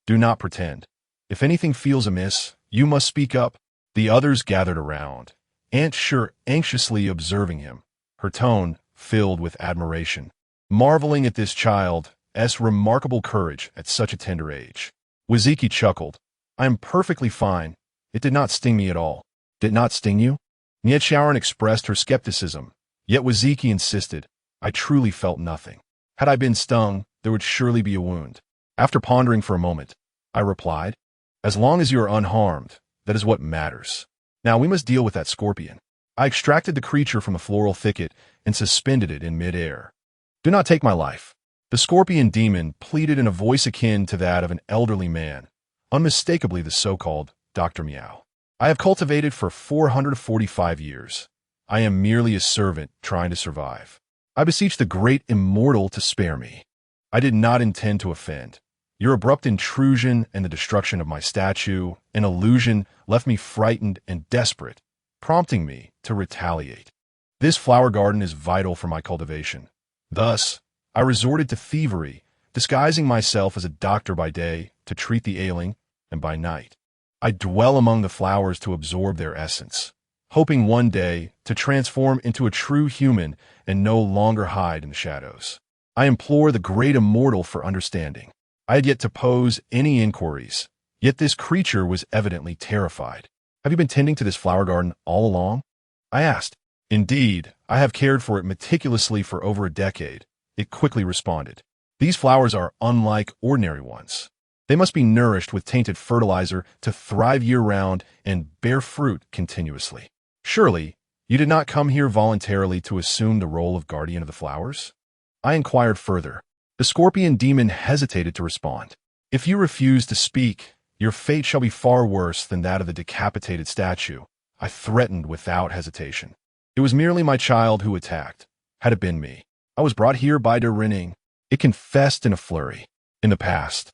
Speaker 1: do not pretend. If anything feels amiss, you must speak up. The others gathered around, Aunt Sure anxiously observing him, her tone filled with admiration, marveling at this child's remarkable courage at such a tender age. Waziki chuckled. I am perfectly fine. It did not sting me at all. Did it not sting you? Niet Shaoran expressed her skepticism, yet Waziki insisted. I truly felt nothing. Had I been stung, there would surely be a wound. After pondering for a moment, I replied, as long as you are unharmed, that is what matters. Now we must deal with that scorpion. I extracted the creature from the floral thicket and suspended it in mid-air. Do not take my life. The scorpion demon pleaded in a voice akin to that of an elderly man, unmistakably the so-called Dr. Meow. I have cultivated for 445 years. I am merely a servant trying to survive. I beseech the great immortal to spare me. I did not intend to offend. Your abrupt intrusion and the destruction of my statue, an illusion, left me frightened and desperate, prompting me to retaliate. This flower garden is vital for my cultivation. Thus, I resorted to thievery, disguising myself as a doctor by day to treat the ailing, and by night I dwell among the flowers to absorb their essence, hoping one day to transform into a true human and no longer hide in the shadows. I implore the great immortal for understanding. I had yet to pose any inquiries, yet this creature was evidently terrified. Have you been tending to this flower garden all along? I asked. Indeed, I have cared for it meticulously for over a decade, it quickly responded. These flowers are unlike ordinary ones. They must be nourished with tainted fertilizer to thrive year-round and bear fruit continuously. Surely, you did not come here voluntarily to assume the role of guardian of the flowers? I inquired further. The scorpion demon hesitated to respond. If you refuse to speak, your fate shall be far worse than that of the decapitated statue, I threatened without hesitation. It was merely my child who attacked. Had it been me, I was brought here by Da Renning. It confessed in a flurry. In the past,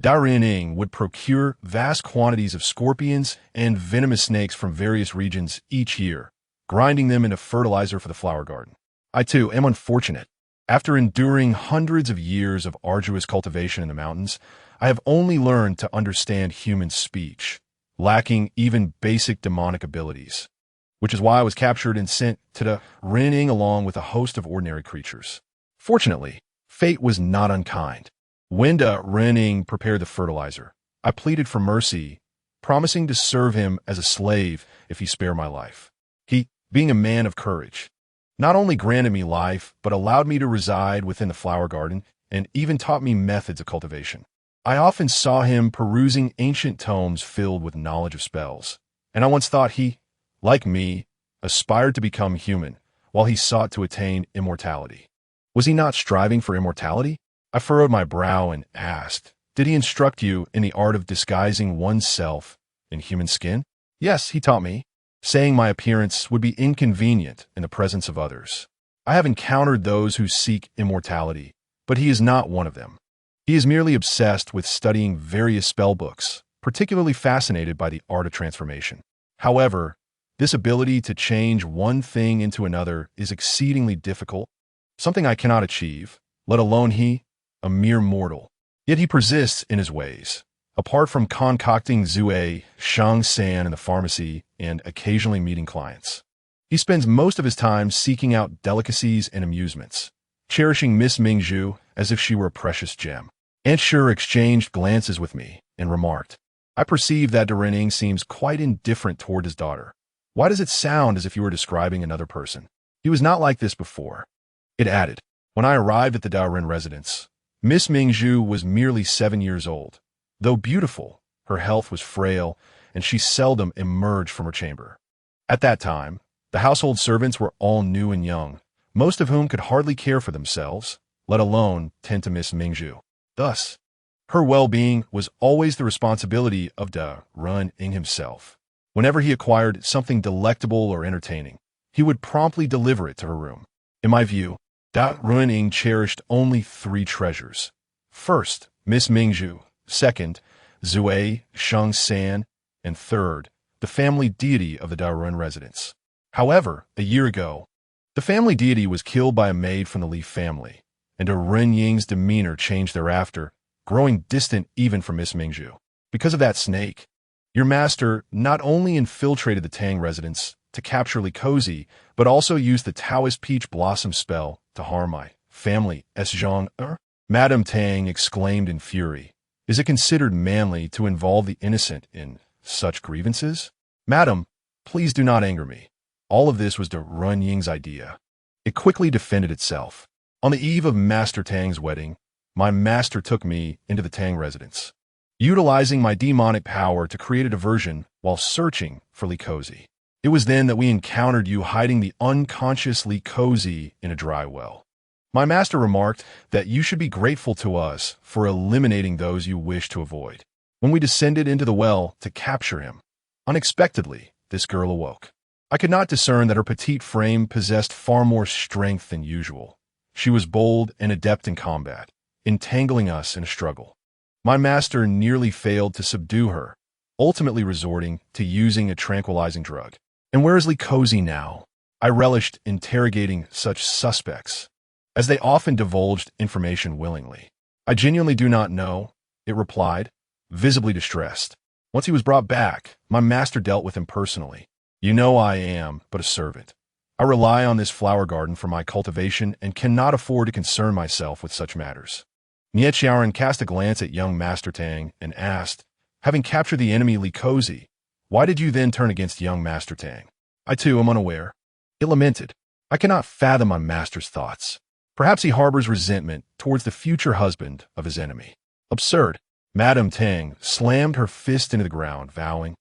Speaker 1: Da Renning would procure vast quantities of scorpions and venomous snakes from various regions each year, grinding them into fertilizer for the flower garden. I too am unfortunate. After enduring hundreds of years of arduous cultivation in the mountains, I have only learned to understand human speech, lacking even basic demonic abilities, which is why I was captured and sent to Da Renning along with a host of ordinary creatures. Fortunately, fate was not unkind. When Da Renning prepared the fertilizer, I pleaded for mercy, promising to serve him as a slave if he spared my life. He, being a man of courage, not only granted me life, but allowed me to reside within the flower garden and even taught me methods of cultivation. I often saw him perusing ancient tomes filled with knowledge of spells, and I once thought he, like me, aspired to become human while he sought to attain immortality. Was he not striving for immortality? I furrowed my brow and asked, did he instruct you in the art of disguising oneself in human skin? Yes, he taught me, saying my appearance would be inconvenient in the presence of others. I have encountered those who seek immortality, but he is not one of them. He is merely obsessed with studying various spell books, particularly fascinated by the art of transformation. However, this ability to change one thing into another is exceedingly difficult, something I cannot achieve, let alone he, a mere mortal. Yet he persists in his ways. Apart from concocting Zue, Shang San in the pharmacy, and occasionally meeting clients, he spends most of his time seeking out delicacies and amusements, cherishing Miss Mingzhu as if she were a precious gem. Aunt Sure exchanged glances with me and remarked, I perceive that Da Renning seems quite indifferent toward his daughter. Why does it sound as if you were describing another person? He was not like this before. It added, when I arrived at the Da Ren residence, Miss Mingzhu was merely 7 years old. Though beautiful, her health was frail, and she seldom emerged from her chamber. At that time, the household servants were all new and young, most of whom could hardly care for themselves, let alone tend to Miss Mingzhu. Thus, her well-being was always the responsibility of Da Renning himself. Whenever he acquired something delectable or entertaining, he would promptly deliver it to her room. In my view, Da Ruining cherished only three treasures. First, Miss Mingzhu. Second, Zui Sheng San. And third, the family deity of the Darun residence. However, a year ago, the family deity was killed by a maid from the Li family, and Ren Ying's demeanor changed thereafter, growing distant even from Miss Mingzhu. Because of that snake, your master not only infiltrated the Tang residence to capture Li Cozy, but also used the Taoist peach blossom spell to harm my family. Zhang Madame Tang exclaimed in fury. Is it considered manly to involve the innocent in such grievances? Madam, please do not anger me. All of this was Ren Ying's idea. It quickly defended itself. On the eve of Master Tang's wedding, my master took me into the Tang residence, utilizing my demonic power to create a diversion while searching for Li Cozy. It was then that we encountered you hiding the unconscious Li Cozy in a dry well. My master remarked that you should be grateful to us for eliminating those you wish to avoid. When we descended into the well to capture him, unexpectedly, this girl awoke. I could not discern that her petite frame possessed far more strength than usual. She was bold and adept in combat, entangling us in a struggle. My master nearly failed to subdue her, ultimately resorting to using a tranquilizing drug. And where is Li Cozy now? I relished interrogating such suspects, as they often divulged information willingly. I genuinely do not know, it replied, visibly distressed. Once he was brought back, my master dealt with him personally. You know I am but a servant. I rely on this flower garden for my cultivation and cannot afford to concern myself with such matters. Nie Xiaoran cast a glance at young Master Tang and asked, having captured the enemy Li Cozy, why did you then turn against young Master Tang? I too am unaware. It lamented. I cannot fathom my master's thoughts. Perhaps he harbors resentment towards the future husband of his enemy. Absurd. Madame Tang slammed her fist into the ground, vowing,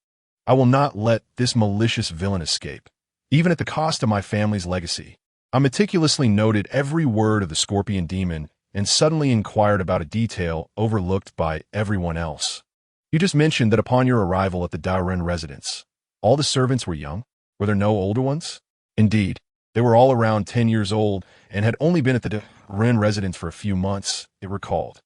Speaker 1: I will not let this malicious villain escape, even at the cost of my family's legacy. I meticulously noted every word of the scorpion demon and suddenly inquired about a detail overlooked by everyone else. You just mentioned that upon your arrival at the Darun residence, all the servants were young. Were there no older ones? Indeed, they were all around 10 years old and had only been at the Darun residence for a few months, it recalled.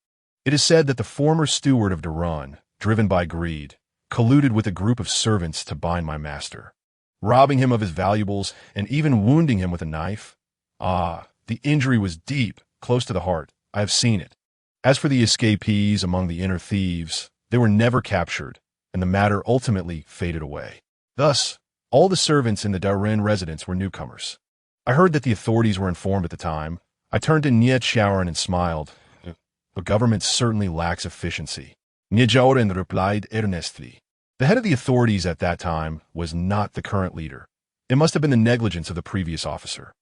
Speaker 1: It is said that the former steward of Darun, driven by greed, colluded with a group of servants to bind my master, robbing him of his valuables and even wounding him with a knife. The injury was deep, close to the heart. I have seen it. As for the escapees among the inner thieves, they were never captured, and the matter ultimately faded away. Thus, all the servants in the Darun residence were newcomers. I heard that the authorities were informed at the time. I turned to Nie Xiaoran and smiled. The government certainly lacks efficiency. Nie Xiaoran replied earnestly. The head of the authorities at that time was not the current leader. It must have been the negligence of the previous officer.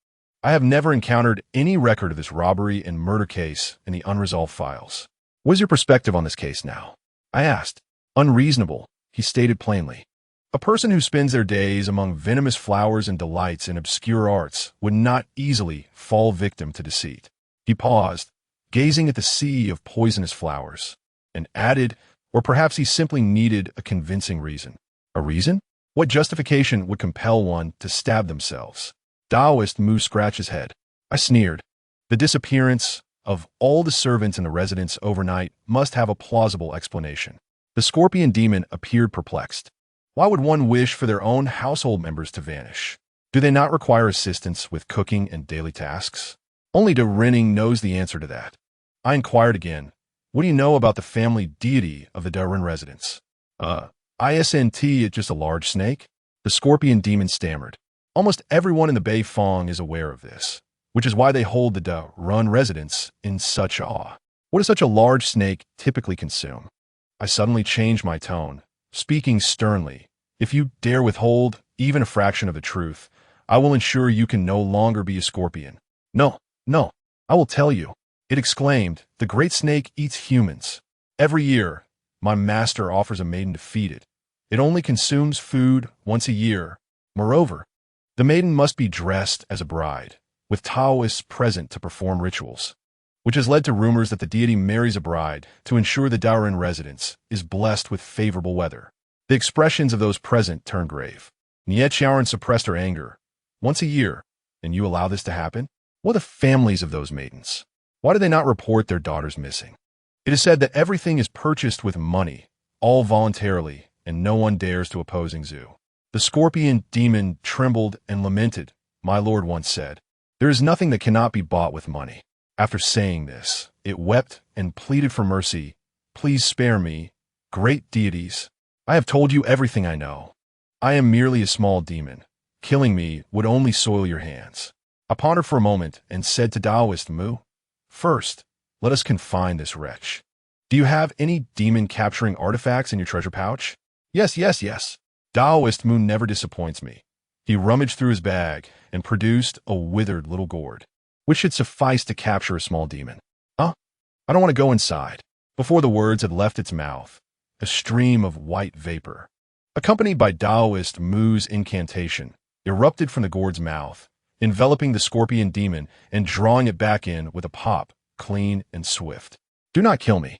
Speaker 1: I have never encountered any record of this robbery and murder case in the unresolved files. What is your perspective on this case now? I asked. Unreasonable, he stated plainly. A person who spends their days among venomous flowers and delights in obscure arts would not easily fall victim to deceit. He paused, gazing at the sea of poisonous flowers, and added, or perhaps he simply needed a convincing reason. A reason? What justification would compel one to stab themselves? Taoist Mu scratched his head. I sneered. The disappearance of all the servants in the residence overnight must have a plausible explanation. The scorpion demon appeared perplexed. Why would one wish for their own household members to vanish? Do they not require assistance with cooking and daily tasks? Only De Renning knows the answer to that. I inquired again. What do you know about the family deity of the Darun residence? Isn't it just a large snake? The scorpion demon stammered. Almost everyone in the Bei Fong is aware of this, which is why they hold the Darun residence in such awe. What does such a large snake typically consume? I suddenly changed my tone, speaking sternly. If you dare withhold even a fraction of the truth, I will ensure you can no longer be a scorpion. No, I will tell you, it exclaimed. The great snake eats humans. Every year, my master offers a maiden to feed it. It only consumes food once a year. Moreover, the maiden must be dressed as a bride, with Taoists present to perform rituals, which has led to rumors that the deity marries a bride to ensure the Darun residence is blessed with favorable weather. The expressions of those present turned grave. Nie Xiaoran suppressed her anger. Once a year, and you allow this to happen? What are the families of those maidens? Why do they not report their daughters missing? It is said that everything is purchased with money, all voluntarily, and no one dares to oppose Xu. The scorpion demon trembled and lamented. My lord once said, there is nothing that cannot be bought with money. After saying this, it wept and pleaded for mercy. Please spare me, great deities. I have told you everything I know. I am merely a small demon. Killing me would only soil your hands. I pondered for a moment and said to Taoist Mu, first, let us confine this wretch. Do you have any demon-capturing artifacts in your treasure pouch? Yes, yes, yes. Taoist Mu never disappoints me. He rummaged through his bag and produced a withered little gourd, which should suffice to capture a small demon. I don't want to go inside. Before the words had left its mouth, a stream of white vapor, accompanied by Taoist Mu's incantation, erupted from the gourd's mouth, enveloping the scorpion demon and drawing it back in with a pop, clean and swift. Do not kill me.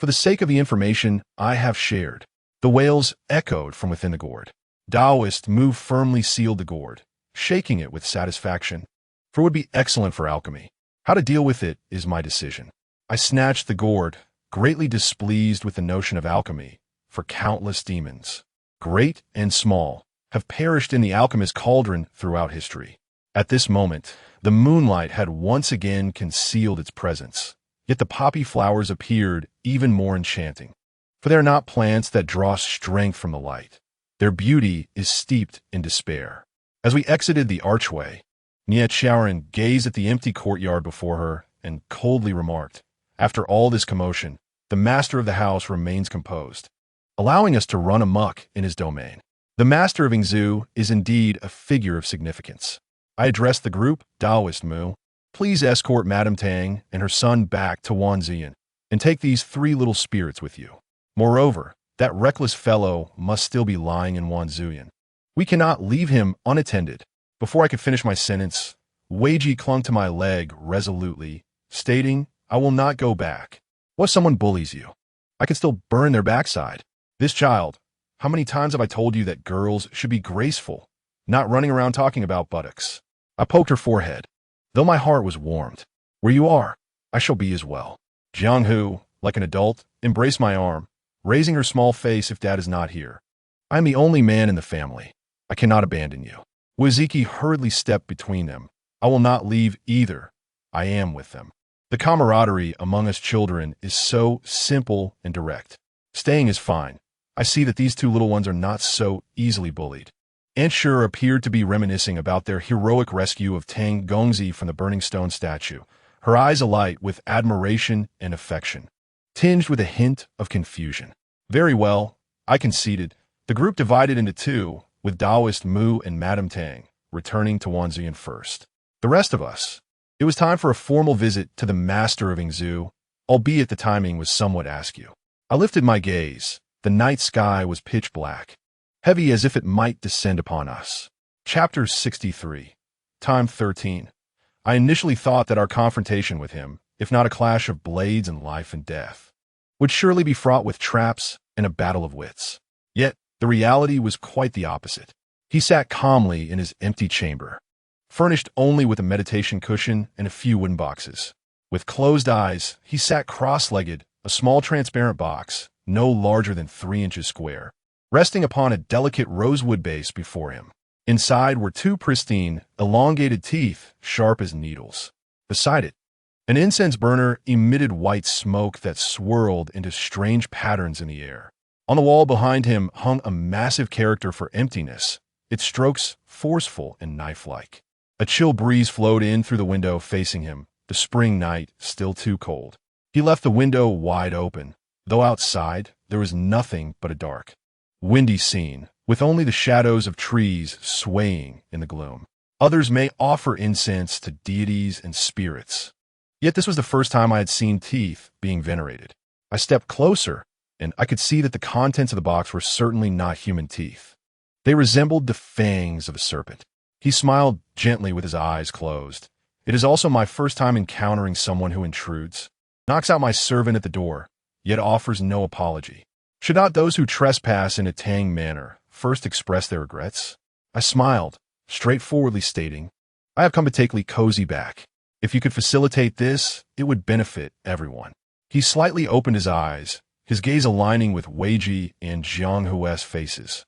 Speaker 1: For the sake of the information I have shared. The wails echoed from within the gourd. Taoist Mu firmly sealed the gourd, shaking it with satisfaction. For it would be excellent for alchemy. How to deal with it is my decision. I snatched the gourd, greatly displeased with the notion of alchemy, for countless demons, great and small, have perished in the alchemist's cauldron throughout history. At this moment, the moonlight had once again concealed its presence, yet the poppy flowers appeared even more enchanting. For they are not plants that draw strength from the light. Their beauty is steeped in despair. As we exited the archway, Nie Xiaoran gazed at the empty courtyard before her and coldly remarked, after all this commotion, the master of the house remains composed, allowing us to run amok in his domain. The master of Xu is indeed a figure of significance. I addressed the group, Taoist Mu. Please escort Madame Tang and her son back to Wanzian and take these 3 little spirits with you. Moreover, that reckless fellow must still be lying in Wanzian. We cannot leave him unattended. Before I could finish my sentence, Weiji clung to my leg resolutely, stating, I will not go back. What if someone bullies you? I can still burn their backside. This child, how many times have I told you that girls should be graceful, not running around talking about buttocks? I poked her forehead. Though my heart was warmed. Where you are, I shall be as well. Jiang Hu, like an adult, embraced my arm, raising her small face if Dad is not here. I am the only man in the family. I cannot abandon you. Wiziki hurriedly stepped between them. I will not leave either. I am with them. The camaraderie among us children is so simple and direct. Staying is fine. I see that these 2 little ones are not so easily bullied. Aunt Sure appeared to be reminiscing about their heroic rescue of Tang Gongzi from the burning stone statue, her eyes alight with admiration and affection, tinged with a hint of confusion. Very well, I conceded. The group divided into 2, with Taoist Mu and Madame Tang returning to Wanzian first. The rest of us. It was time for a formal visit to the master of Xu, albeit the timing was somewhat askew. I lifted my gaze. The night sky was pitch black, heavy as if it might descend upon us. Chapter 63. Time 13. I initially thought that our confrontation with him, if not a clash of blades and life and death, would surely be fraught with traps and a battle of wits. Yet, the reality was quite the opposite. He sat calmly in his empty chamber, furnished only with a meditation cushion and a few wooden boxes. With closed eyes, he sat cross-legged, a small transparent box, no larger than 3 inches square, resting upon a delicate rosewood base before him. Inside were 2 pristine, elongated teeth, sharp as needles. Beside it, an incense burner emitted white smoke that swirled into strange patterns in the air. On the wall behind him hung a massive character for emptiness, its strokes forceful and knife-like. A chill breeze flowed in through the window facing him, the spring night still too cold. He left the window wide open, though outside there was nothing but a dark, windy scene, with only the shadows of trees swaying in the gloom. Others may offer incense to deities and spirits. Yet this was the first time I had seen teeth being venerated. I stepped closer, and I could see that the contents of the box were certainly not human teeth. They resembled the fangs of a serpent. He smiled gently with his eyes closed. It is also my first time encountering someone who intrudes, knocks out my servant at the door, yet offers no apology. Should not those who trespass in a tang manner first express their regrets? I smiled, straightforwardly stating, I have come to take Li Cozy back. If you could facilitate this, it would benefit everyone. He slightly opened his eyes, his gaze aligning with Wei Ji and Jiang Hue's faces,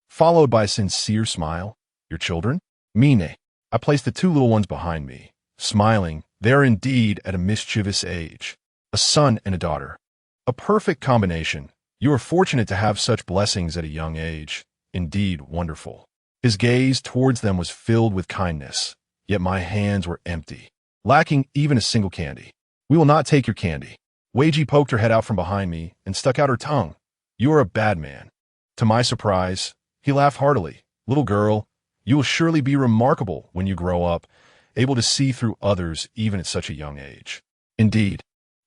Speaker 1: followed by a sincere smile. Your children? Mine. I placed the two little ones behind me, smiling. They are indeed at a mischievous age. A son and a daughter. A perfect combination. You are fortunate to have such blessings at a young age. Indeed wonderful. His gaze towards them was filled with kindness, yet my hands were empty, lacking even a single candy. We will not take your candy. Wei Ji poked her head out from behind me and stuck out her tongue. You are a bad man. To my surprise, he laughed heartily. Little girl, you will surely be remarkable when you grow up, able to see through others even at such a young age. Indeed,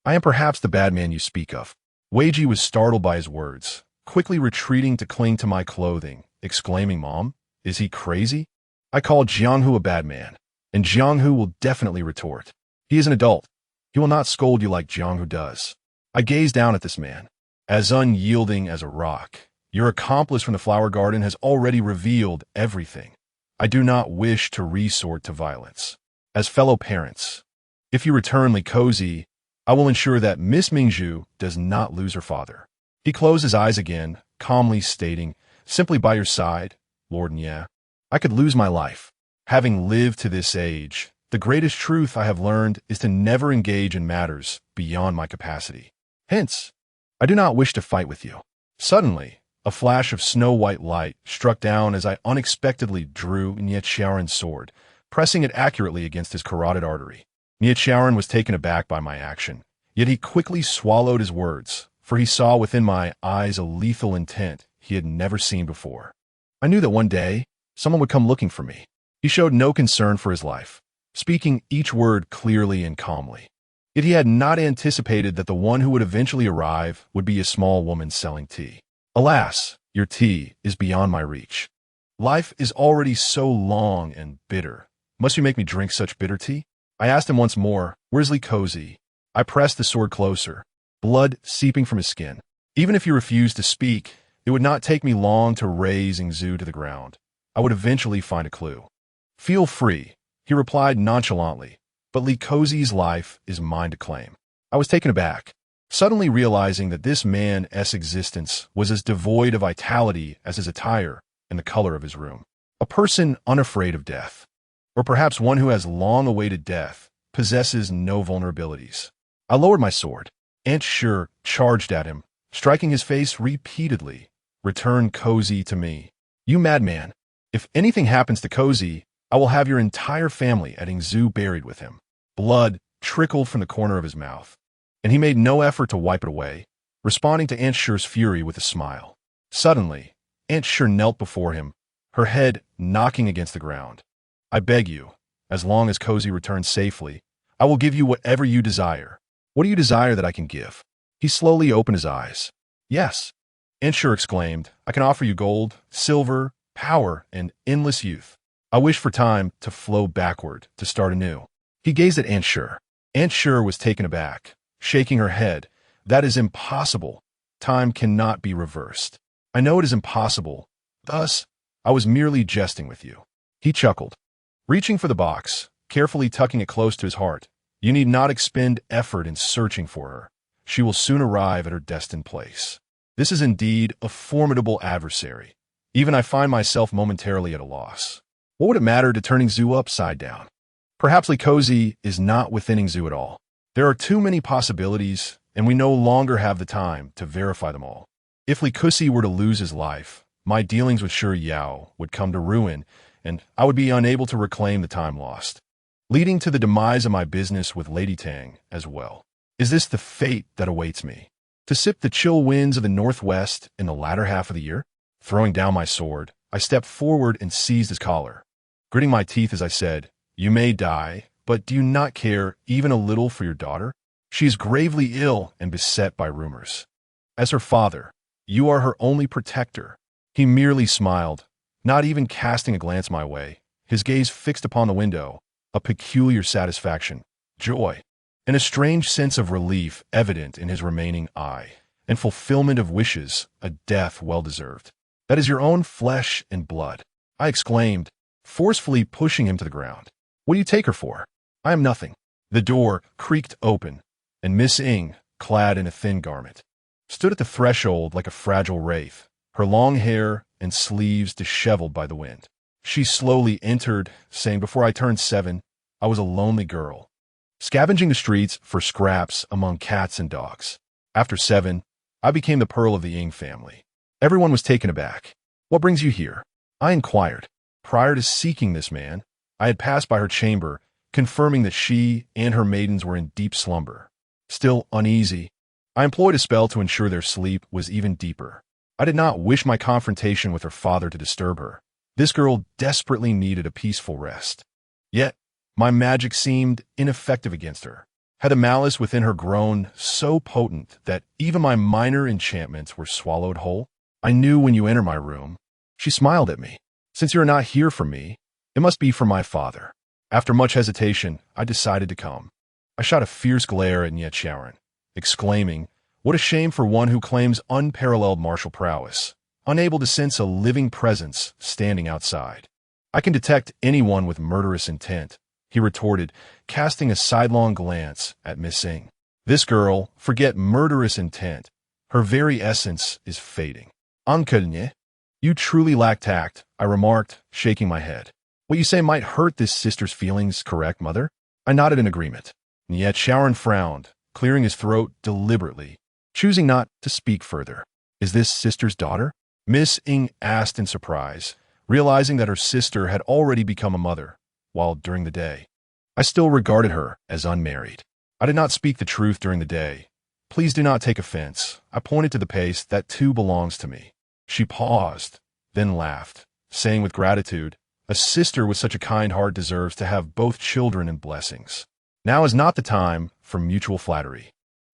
Speaker 1: I am perhaps the bad man you speak of. Wei Ji was startled by his words, quickly retreating to cling to my clothing, exclaiming, Mom, is he crazy? I called Jianghu a bad man, and Jianghu will definitely retort. He is an adult. He will not scold you like Jianghu does. I gazed down at this man, as unyielding as a rock. Your accomplice from the flower garden has already revealed everything. I do not wish to resort to violence. As fellow parents, if you return Li Cozy, I will ensure that Miss Mingzhu does not lose her father. He closed his eyes again, calmly stating, simply by your side, Lord Nye, I could lose my life. Having lived to this age, the greatest truth I have learned is to never engage in matters beyond my capacity. Hence, I do not wish to fight with you. Suddenly, a flash of snow-white light struck down as I unexpectedly drew Nye Qiaoren's sword, pressing it accurately against his carotid artery. Nye Qiaoren was taken aback by my action, yet he quickly swallowed his words, for he saw within my eyes a lethal intent he had never seen before. I knew that one day, someone would come looking for me. He showed no concern for his life, speaking each word clearly and calmly. Yet he had not anticipated that the one who would eventually arrive would be a small woman selling tea. Alas, your tea is beyond my reach. Life is already so long and bitter. Must you make me drink such bitter tea? I asked him once more, where's Li Cozy? I pressed the sword closer, blood seeping from his skin. Even if he refused to speak, it would not take me long to raze Yingzhu to the ground. I would eventually find a clue. Feel free, he replied nonchalantly, but Li Cozy's life is mine to claim. I was taken aback, suddenly realizing that this man's existence was as devoid of vitality as his attire and the color of his room. A person unafraid of death, or perhaps one who has long awaited death, possesses no vulnerabilities. I lowered my sword. Aunt Sure charged at him, striking his face repeatedly. Return Cozy to me. You madman. If anything happens to Cozy, I will have your entire family at Yingzhu buried with him. Blood trickled from the corner of his mouth, and he made no effort to wipe it away, responding to Aunt Sure's fury with a smile. Suddenly, Aunt Sure knelt before him, her head knocking against the ground. I beg you, as long as Cozy returns safely, I will give you whatever you desire. What do you desire that I can give? He slowly opened his eyes. Yes, Aunt Sure exclaimed, I can offer you gold, silver, power, and endless youth. I wish for time to flow backward, to start anew. He gazed at Aunt Sure. Aunt Sure was taken aback, shaking her head. That is impossible. Time cannot be reversed. I know it is impossible. Thus, I was merely jesting with you. He chuckled, reaching for the box, carefully tucking it close to his heart. You need not expend effort in searching for her. She will soon arrive at her destined place. This is indeed a formidable adversary. Even I find myself momentarily at a loss. What would it matter to turn Yingzhu upside down? Perhaps Li Cozy is not within Yingzhu at all. There are too many possibilities, and we no longer have the time to verify them all. If Li Cozy were to lose his life, my dealings with Shi Yao would come to ruin, and I would be unable to reclaim the time lost, leading to the demise of my business with Lady Tang as well. Is this the fate that awaits me? To sip the chill winds of the northwest in the latter half of the year? Throwing down my sword, I stepped forward and seized his collar. Gritting my teeth as I said, You may die, but do you not care even a little for your daughter? She is gravely ill and beset by rumors. As her father, you are her only protector. He merely smiled, not even casting a glance my way, his gaze fixed upon the window, a peculiar satisfaction, joy, and a strange sense of relief evident in his remaining eye. and fulfillment of wishes, a death well-deserved. That is your own flesh and blood, I exclaimed, forcefully pushing him to the ground. What do you take her for? I am nothing. The door creaked open, and Miss Ing, clad in a thin garment, stood at the threshold like a fragile wraith, her long hair and sleeves disheveled by the wind. She slowly entered, saying, "Before I turned 7, I was a lonely girl, scavenging the streets for scraps among cats and dogs. After 7, I became the pearl of the Ing family." Everyone was taken aback. "What brings you here?" I inquired. Prior to seeking this man, I had passed by her chamber, confirming that she and her maidens were in deep slumber. Still uneasy, I employed a spell to ensure their sleep was even deeper. I did not wish my confrontation with her father to disturb her. This girl desperately needed a peaceful rest. Yet, my magic seemed ineffective against her. Had the malice within her grown so potent that even my minor enchantments were swallowed whole? "I knew when you enter my room." She smiled at me. "Since you are not here for me, it must be for my father." After much hesitation, I decided to come. I shot a fierce glare at Sharon, exclaiming, "What a shame for one who claims unparalleled martial prowess, unable to sense a living presence standing outside." "I can detect anyone with murderous intent," he retorted, casting a sidelong glance at Miss Ing. "This girl, forget murderous intent. Her very essence is fading." "Uncle, you truly lack tact," I remarked, shaking my head. "What you say might hurt this sister's feelings, correct, mother?" I nodded in agreement. And yet Sharon frowned, clearing his throat deliberately, choosing not to speak further. "Is this sister's daughter?" Miss Ing asked in surprise, realizing that her sister had already become a mother, while during the day, I still regarded her as unmarried. I did not speak the truth during the day. "Please do not take offense." I pointed to the paste. "That too belongs to me." She paused, then laughed, saying with gratitude, "A sister with such a kind heart deserves to have both children and blessings. Now is not the time for mutual flattery."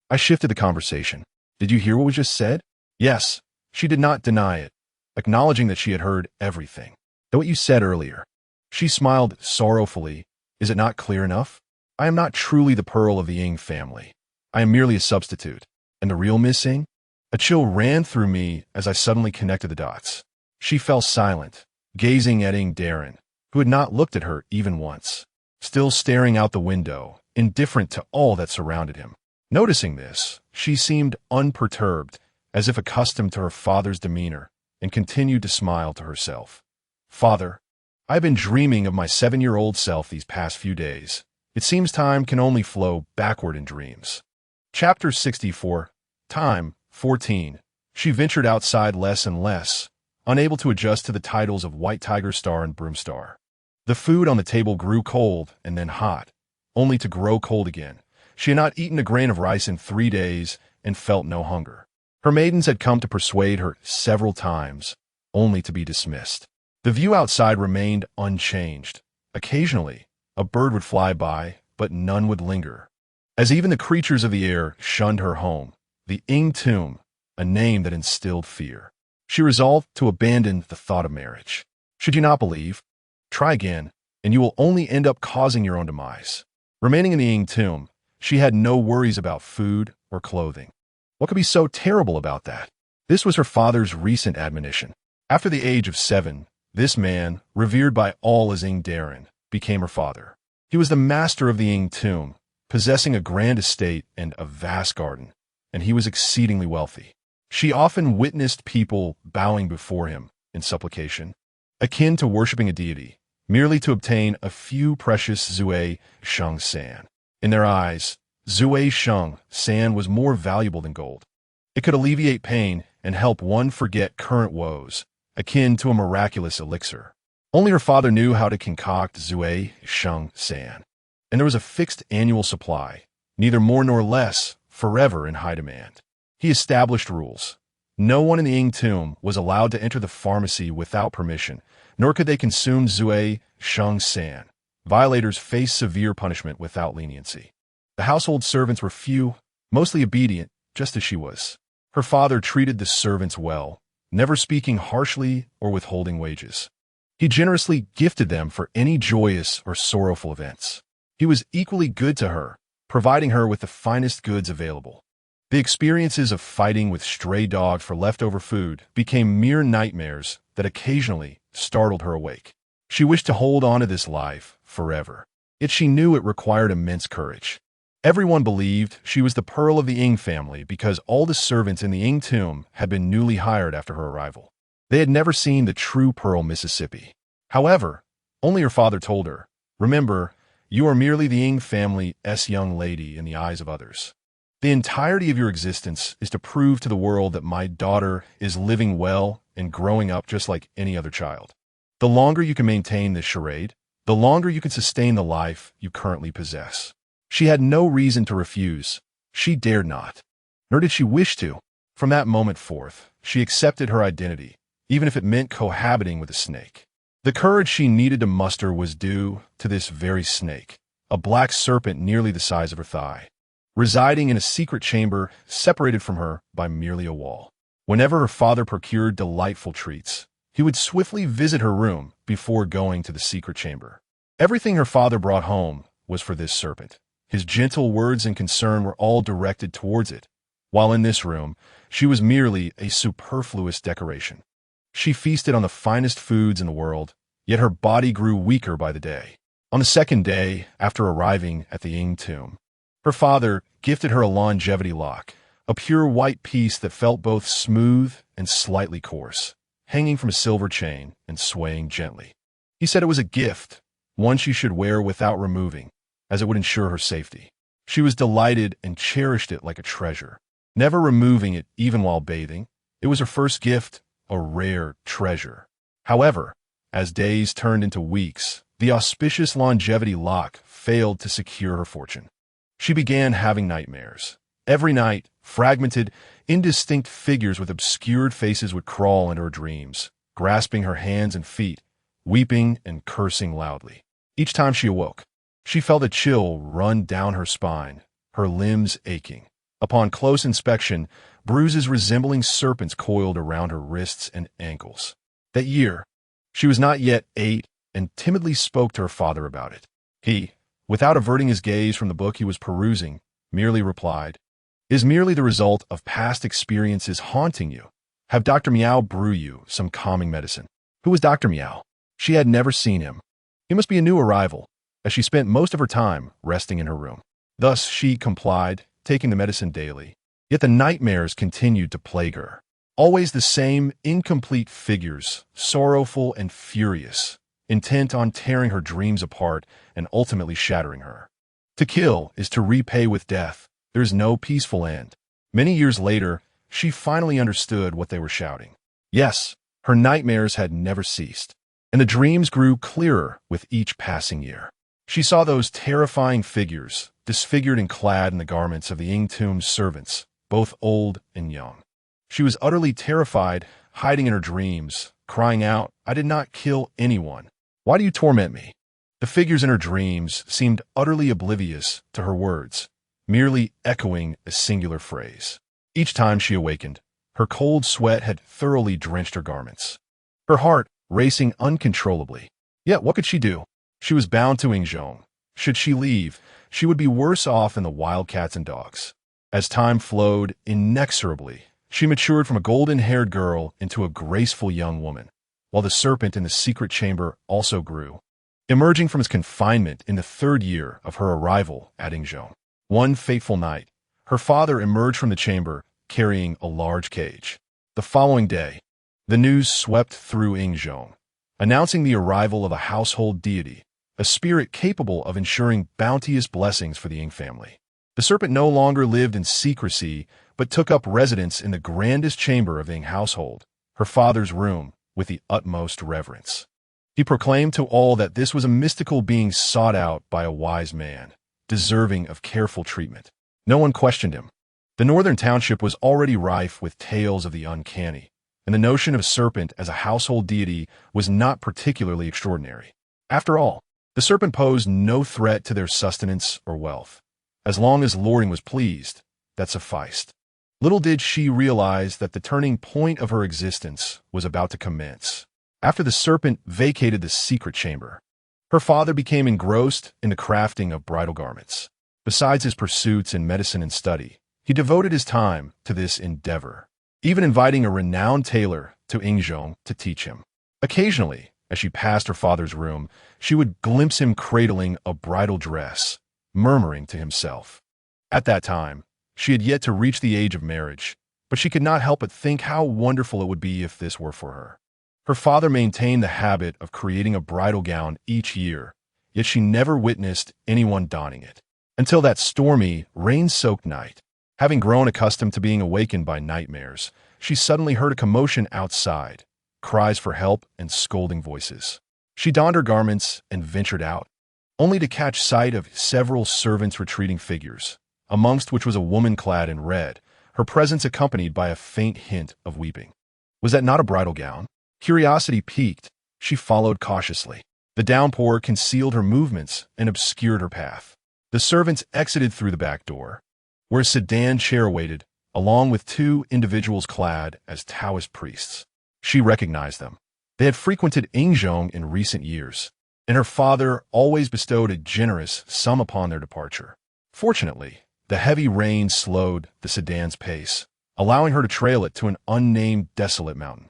Speaker 1: I shifted the conversation. "Did you hear what was just said?" "Yes." She did not deny it, acknowledging that she had heard everything. "Though what you said earlier." She smiled sorrowfully. "Is it not clear enough? I am not truly the pearl of the Ing family. I am merely a substitute. And the real Miss Ing?" A chill ran through me as I suddenly connected the dots. She fell silent, gazing at Ing Darren, who had not looked at her even once, still staring out the window, indifferent to all that surrounded him. Noticing this, she seemed unperturbed, as if accustomed to her father's demeanor, and continued to smile to herself. "Father, I've been dreaming of my 7-year-old self these past few days. It seems time can only flow backward in dreams." Chapter 64. Time 14. She ventured outside less and less, unable to adjust to the titles of White Tiger Star and Broomstar. The food on the table grew cold and then hot, only to grow cold again. She had not eaten a grain of rice in 3 days and felt no hunger. Her maidens had come to persuade her several times, only to be dismissed. The view outside remained unchanged. Occasionally, a bird would fly by, but none would linger. As even the creatures of the air shunned her home, the Ing tomb, a name that instilled fear, she resolved to abandon the thought of marriage. Should you not believe? Try again, and you will only end up causing your own demise. Remaining in the Ing tomb, she had no worries about food or clothing. What could be so terrible about that? This was her father's recent admonition. After the age of 7, this man, revered by all as Ing Darren, became her father. He was the master of the Ing tomb, possessing a grand estate and a vast garden, and he was exceedingly wealthy. She often witnessed people bowing before him in supplication, akin to worshipping a deity, merely to obtain a few precious Zui Sheng San. In their eyes, Zui Sheng San was more valuable than gold. It could alleviate pain and help one forget current woes, akin to a miraculous elixir. Only her father knew how to concoct Zui Sheng San, and there was a fixed annual supply, neither more nor less, forever in high demand. He established rules. No one in the Ing tomb was allowed to enter the pharmacy without permission, nor could they consume Zui Sheng San. Violators faced severe punishment without leniency. The household servants were few, mostly obedient, just as she was. Her father treated the servants well, never speaking harshly or withholding wages. He generously gifted them for any joyous or sorrowful events. He was equally good to her, providing her with the finest goods available. The experiences of fighting with stray dogs for leftover food became mere nightmares that occasionally startled her awake. She wished to hold on to this life forever, yet she knew it required immense courage. Everyone believed she was the pearl of the Ing family because all the servants in the Ing tomb had been newly hired after her arrival. They had never seen the true Pearl Mississippi. However, only her father told her, "Remember, you are merely the Ing family's young lady in the eyes of others. The entirety of your existence is to prove to the world that my daughter is living well and growing up just like any other child. The longer you can maintain this charade, the longer you can sustain the life you currently possess." She had no reason to refuse. She dared not. Nor did she wish to. From that moment forth, she accepted her identity, even if it meant cohabiting with a snake. The courage she needed to muster was due to this very snake, a black serpent nearly the size of her thigh, residing in a secret chamber separated from her by merely a wall. Whenever her father procured delightful treats, he would swiftly visit her room before going to the secret chamber. Everything her father brought home was for this serpent. His gentle words and concern were all directed towards it, while in this room, she was merely a superfluous decoration. She feasted on the finest foods in the world, yet her body grew weaker by the day. On the second day, after arriving at the Ing tomb, her father gifted her a longevity lock, a pure white piece that felt both smooth and slightly coarse, hanging from a silver chain and swaying gently. He said it was a gift, one she should wear without removing, as it would ensure her safety. She was delighted and cherished it like a treasure, never removing it even while bathing. It was her first gift, a rare treasure. However, as days turned into weeks, the auspicious longevity lock failed to secure her fortune. She began having nightmares. Every night, fragmented, indistinct figures with obscured faces would crawl into her dreams, grasping her hands and feet, weeping and cursing loudly. Each time she awoke, she felt a chill run down her spine, her limbs aching. Upon close inspection, bruises resembling serpents coiled around her wrists and ankles. That year, she was not yet 8 and timidly spoke to her father about it. He, without averting his gaze from the book he was perusing, merely replied, "It is merely the result of past experiences haunting you. Have Dr. Meow brew you some calming medicine." Who was Dr. Meow? She had never seen him. He must be a new arrival, as she spent most of her time resting in her room. Thus she complied, taking the medicine daily. Yet the nightmares continued to plague her. Always the same incomplete figures, sorrowful and furious, intent on tearing her dreams apart and ultimately shattering her. To kill is to repay with death. There is no peaceful end. Many years later, she finally understood what they were shouting. Yes, her nightmares had never ceased, and the dreams grew clearer with each passing year. She saw those terrifying figures, disfigured and clad in the garments of the Ing tomb's servants, both old and young. She was utterly terrified, hiding in her dreams, crying out, "I did not kill anyone. Why do you torment me?" The figures in her dreams seemed utterly oblivious to her words, merely echoing a singular phrase. Each time she awakened, her cold sweat had thoroughly drenched her garments, her heart racing uncontrollably. Yet what could she do? She was bound to Ingzhong. Should she leave, she would be worse off than the wild cats and dogs. As time flowed inexorably, she matured from a golden-haired girl into a graceful young woman, while the serpent in the secret chamber also grew, emerging from its confinement in the 3rd year of her arrival at Ingzhong. One fateful night, her father emerged from the chamber carrying a large cage. The following day, the news swept through Ingzhong, announcing the arrival of a household deity, a spirit capable of ensuring bounteous blessings for the Ing family. The serpent no longer lived in secrecy, but took up residence in the grandest chamber of the Ing household, her father's room, with the utmost reverence. He proclaimed to all that this was a mystical being sought out by a wise man, deserving of careful treatment. No one questioned him. The northern township was already rife with tales of the uncanny, and the notion of a serpent as a household deity was not particularly extraordinary. After all, the serpent posed no threat to their sustenance or wealth. As long as lording was pleased, that sufficed. Little did she realize that the turning point of her existence was about to commence. After the serpent vacated the secret chamber, her father became engrossed in the crafting of bridal garments. Besides his pursuits in medicine and study, He devoted his time to this endeavor, even inviting a renowned tailor to Yingzhong to teach him. Occasionally, as she passed her father's room, she would glimpse him cradling a bridal dress, murmuring to himself. At that time, she had yet to reach the age of marriage, but she could not help but think how wonderful it would be if this were for her. Her father maintained the habit of creating a bridal gown each year, yet she never witnessed anyone donning it. Until that stormy, rain-soaked night. Having grown accustomed to being awakened by nightmares, she suddenly heard a commotion outside, cries for help and scolding voices. She donned her garments and ventured out, only to catch sight of several servants' retreating figures, amongst which was a woman clad in red, her presence accompanied by a faint hint of weeping. Was that not a bridal gown? Curiosity piqued, she followed cautiously. The downpour concealed her movements and obscured her path. The servants exited through the back door, where a sedan chair waited, along with two individuals clad as Taoist priests. She recognized them. They had frequented Yingzhong in recent years, and her father always bestowed a generous sum upon their departure. Fortunately, the heavy rain slowed the sedan's pace, allowing her to trail it to an unnamed desolate mountain.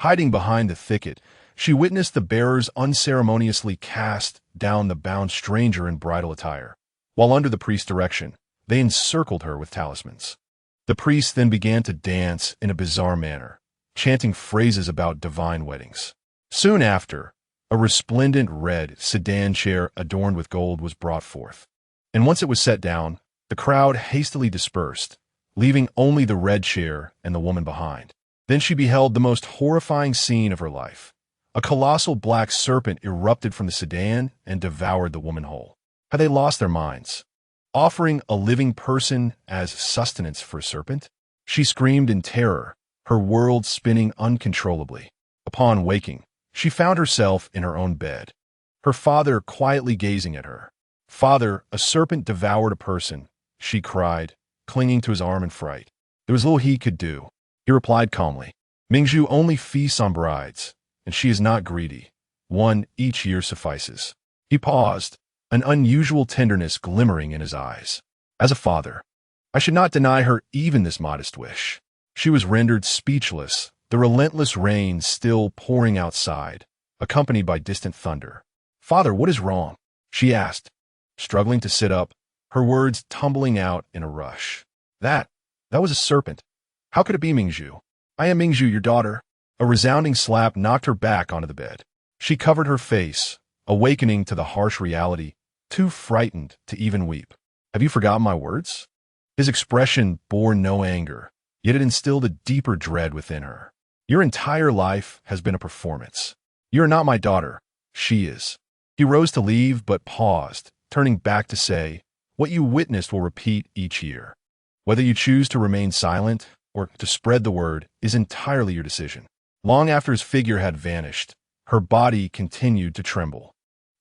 Speaker 1: Hiding behind the thicket, she witnessed the bearers unceremoniously cast down the bound stranger in bridal attire, while under the priest's direction, they encircled her with talismans. The priest then began to dance in a bizarre manner, chanting phrases about divine weddings. Soon after, a resplendent red sedan chair adorned with gold was brought forth, and once it was set down, the crowd hastily dispersed, leaving only the red chair and the woman behind. Then she beheld the most horrifying scene of her life. A colossal black serpent erupted from the sedan and devoured the woman whole. Had they lost their minds? Offering a living person as sustenance for a serpent? She screamed in terror, her world spinning uncontrollably. Upon waking, she found herself in her own bed, her father quietly gazing at her. "Father, a serpent devoured a person," she cried, clinging to his arm in fright. There was little he could do. He replied calmly, "Mingzhu only feasts on brides, and she is not greedy. One each year suffices." He paused, an unusual tenderness glimmering in his eyes. As a father, I should not deny her even this modest wish. She was rendered speechless, the relentless rain still pouring outside, accompanied by distant thunder. "Father, what is wrong?" she asked, struggling to sit up, her words tumbling out in a rush. That was a serpent. How could it be, Mingzhu? "I am Mingzhu, your daughter." A resounding slap knocked her back onto the bed. She covered her face, awakening to the harsh reality, too frightened to even weep. "Have you forgotten my words?" His expression bore no anger, yet it instilled a deeper dread within her. "Your entire life has been a performance. You are not my daughter. She is." He rose to leave, but paused, turning back to say, "What you witnessed will repeat each year. Whether you choose to remain silent or to spread the word is entirely your decision." Long after his figure had vanished, her body continued to tremble.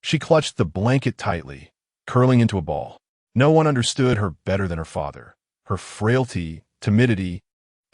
Speaker 1: She clutched the blanket tightly, curling into a ball. No one understood her better than her father. Her frailty, timidity,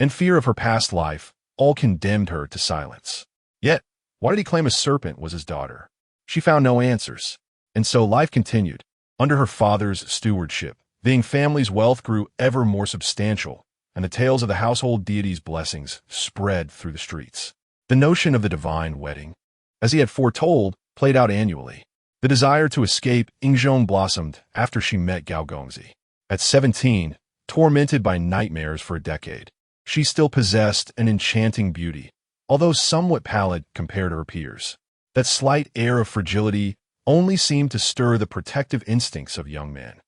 Speaker 1: and fear of her past life all condemned her to silence. Yet, why did he claim a serpent was his daughter? She found no answers. And so life continued. Under her father's stewardship, the Ying family's wealth grew ever more substantial, and the tales of the household deity's blessings spread through the streets. The notion of the divine wedding, as he had foretold, played out annually. The desire to escape Yingzhong blossomed after she met Gao Gongzi. At 17, tormented by nightmares for a decade, she still possessed an enchanting beauty, although somewhat pallid compared to her peers. That slight air of fragility only seemed to stir the protective instincts of young men.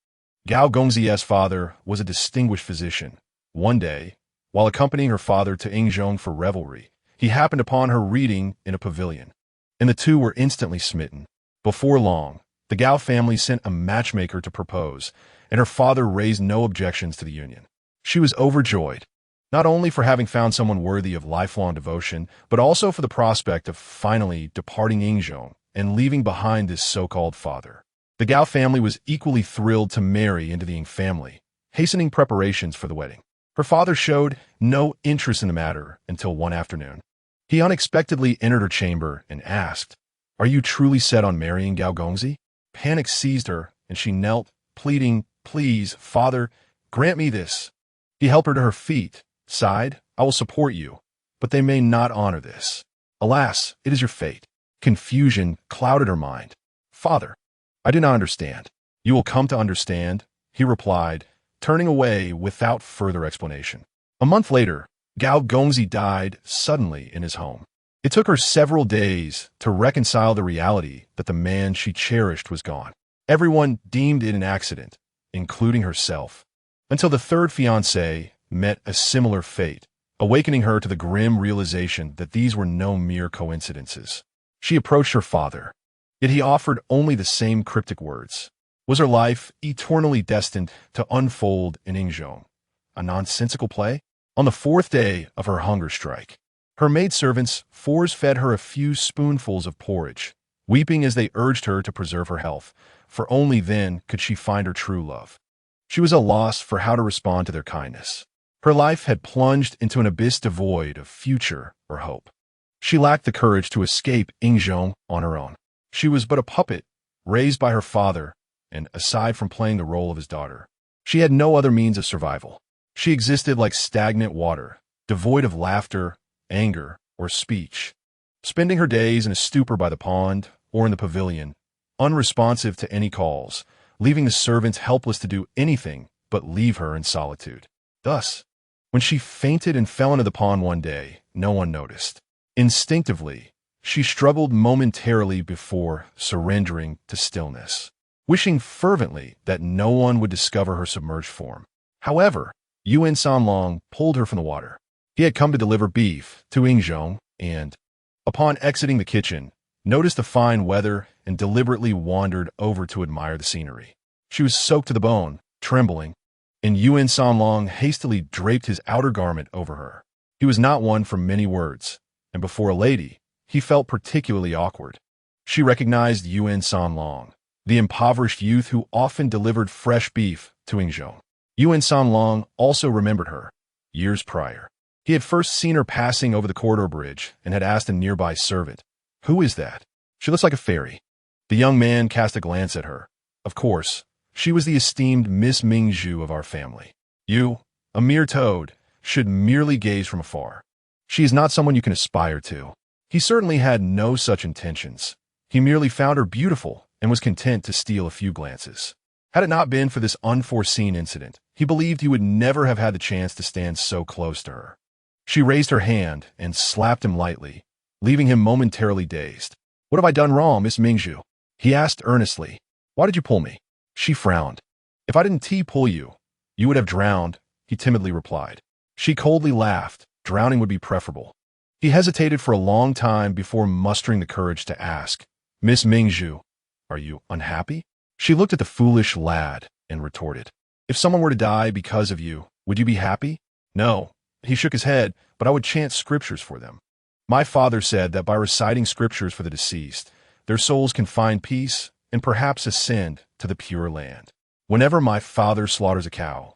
Speaker 1: Gao Gongzi's father was a distinguished physician. One day, while accompanying her father to Yingzhong for revelry, he happened upon her reading in a pavilion, and the two were instantly smitten. Before long, the Gao family sent a matchmaker to propose, and her father raised no objections to the union. She was overjoyed, not only for having found someone worthy of lifelong devotion, but also for the prospect of finally departing Yingzhong and leaving behind this so-called father. The Gao family was equally thrilled to marry into the Ying family, hastening preparations for the wedding. Her father showed no interest in the matter until one afternoon. He unexpectedly entered her chamber and asked, "Are you truly set on marrying Gao Gongzi?" Panic seized her, and she knelt, pleading, "Please, father, grant me this." He helped her to her feet, sighed, "I will support you, but they may not honor this. Alas, it is your fate." Confusion clouded her mind. "Father, I do not understand." "You will come to understand," he replied, turning away without further explanation. A month later, Gao Gongzi died suddenly in his home. It took her several days to reconcile the reality that the man she cherished was gone. Everyone deemed it an accident, including herself, until the third fiancé met a similar fate, awakening her to the grim realization that these were no mere coincidences. She approached her father, yet he offered only the same cryptic words. Was her life eternally destined to unfold in Yingzhong, a nonsensical play? On the fourth day of her hunger strike, her maidservants force-fed her a few spoonfuls of porridge, weeping as they urged her to preserve her health, for only then could she find her true love. She was at a loss for how to respond to their kindness. Her life had plunged into an abyss devoid of future or hope. She lacked the courage to escape Yingzhong on her own. She was but a puppet, raised by her father, and aside from playing the role of his daughter, she had no other means of survival. She existed like stagnant water, devoid of laughter, anger, or speech, spending her days in a stupor by the pond or in the pavilion, unresponsive to any calls, leaving the servants helpless to do anything but leave her in solitude. Thus, when she fainted and fell into the pond one day, no one noticed. Instinctively, she struggled momentarily before surrendering to stillness, wishing fervently that no one would discover her submerged form. However, Yuan Sanlong pulled her from the water. He had come to deliver beef to Yingzhong and, upon exiting the kitchen, noticed the fine weather and deliberately wandered over to admire the scenery. She was soaked to the bone, trembling, and Yuan Sanlong hastily draped his outer garment over her. He was not one for many words, and before a lady, he felt particularly awkward. She recognized Yuan Sanlong, the impoverished youth who often delivered fresh beef to Yingzhong. Yuan Sanlong also remembered her. Years prior, he had first seen her passing over the corridor bridge and had asked a nearby servant, "Who is that? She looks like a fairy." The young man cast a glance at her. Of course, she was the esteemed Miss Mingzhu of our family. "You, a mere toad, should merely gaze from afar. She is not someone you can aspire to." He certainly had no such intentions. He merely found her beautiful and was content to steal a few glances. Had it not been for this unforeseen incident, he believed he would never have had the chance to stand so close to her. She raised her hand and slapped him lightly, leaving him momentarily dazed. "What have I done wrong, Miss Mingzhu?" he asked earnestly. "Why did you pull me?" She frowned. "If I didn't pull you, you would have drowned," he timidly replied. She coldly laughed. Drowning would be preferable. He hesitated for a long time before mustering the courage to ask, "Miss Mingzhu, are you unhappy?" She looked at the foolish lad and retorted, "If someone were to die because of you, would you be happy?" "No." He shook his head, "But I would chant scriptures for them. My father said that by reciting scriptures for the deceased, their souls can find peace and perhaps ascend to the pure land. Whenever my father slaughters a cow,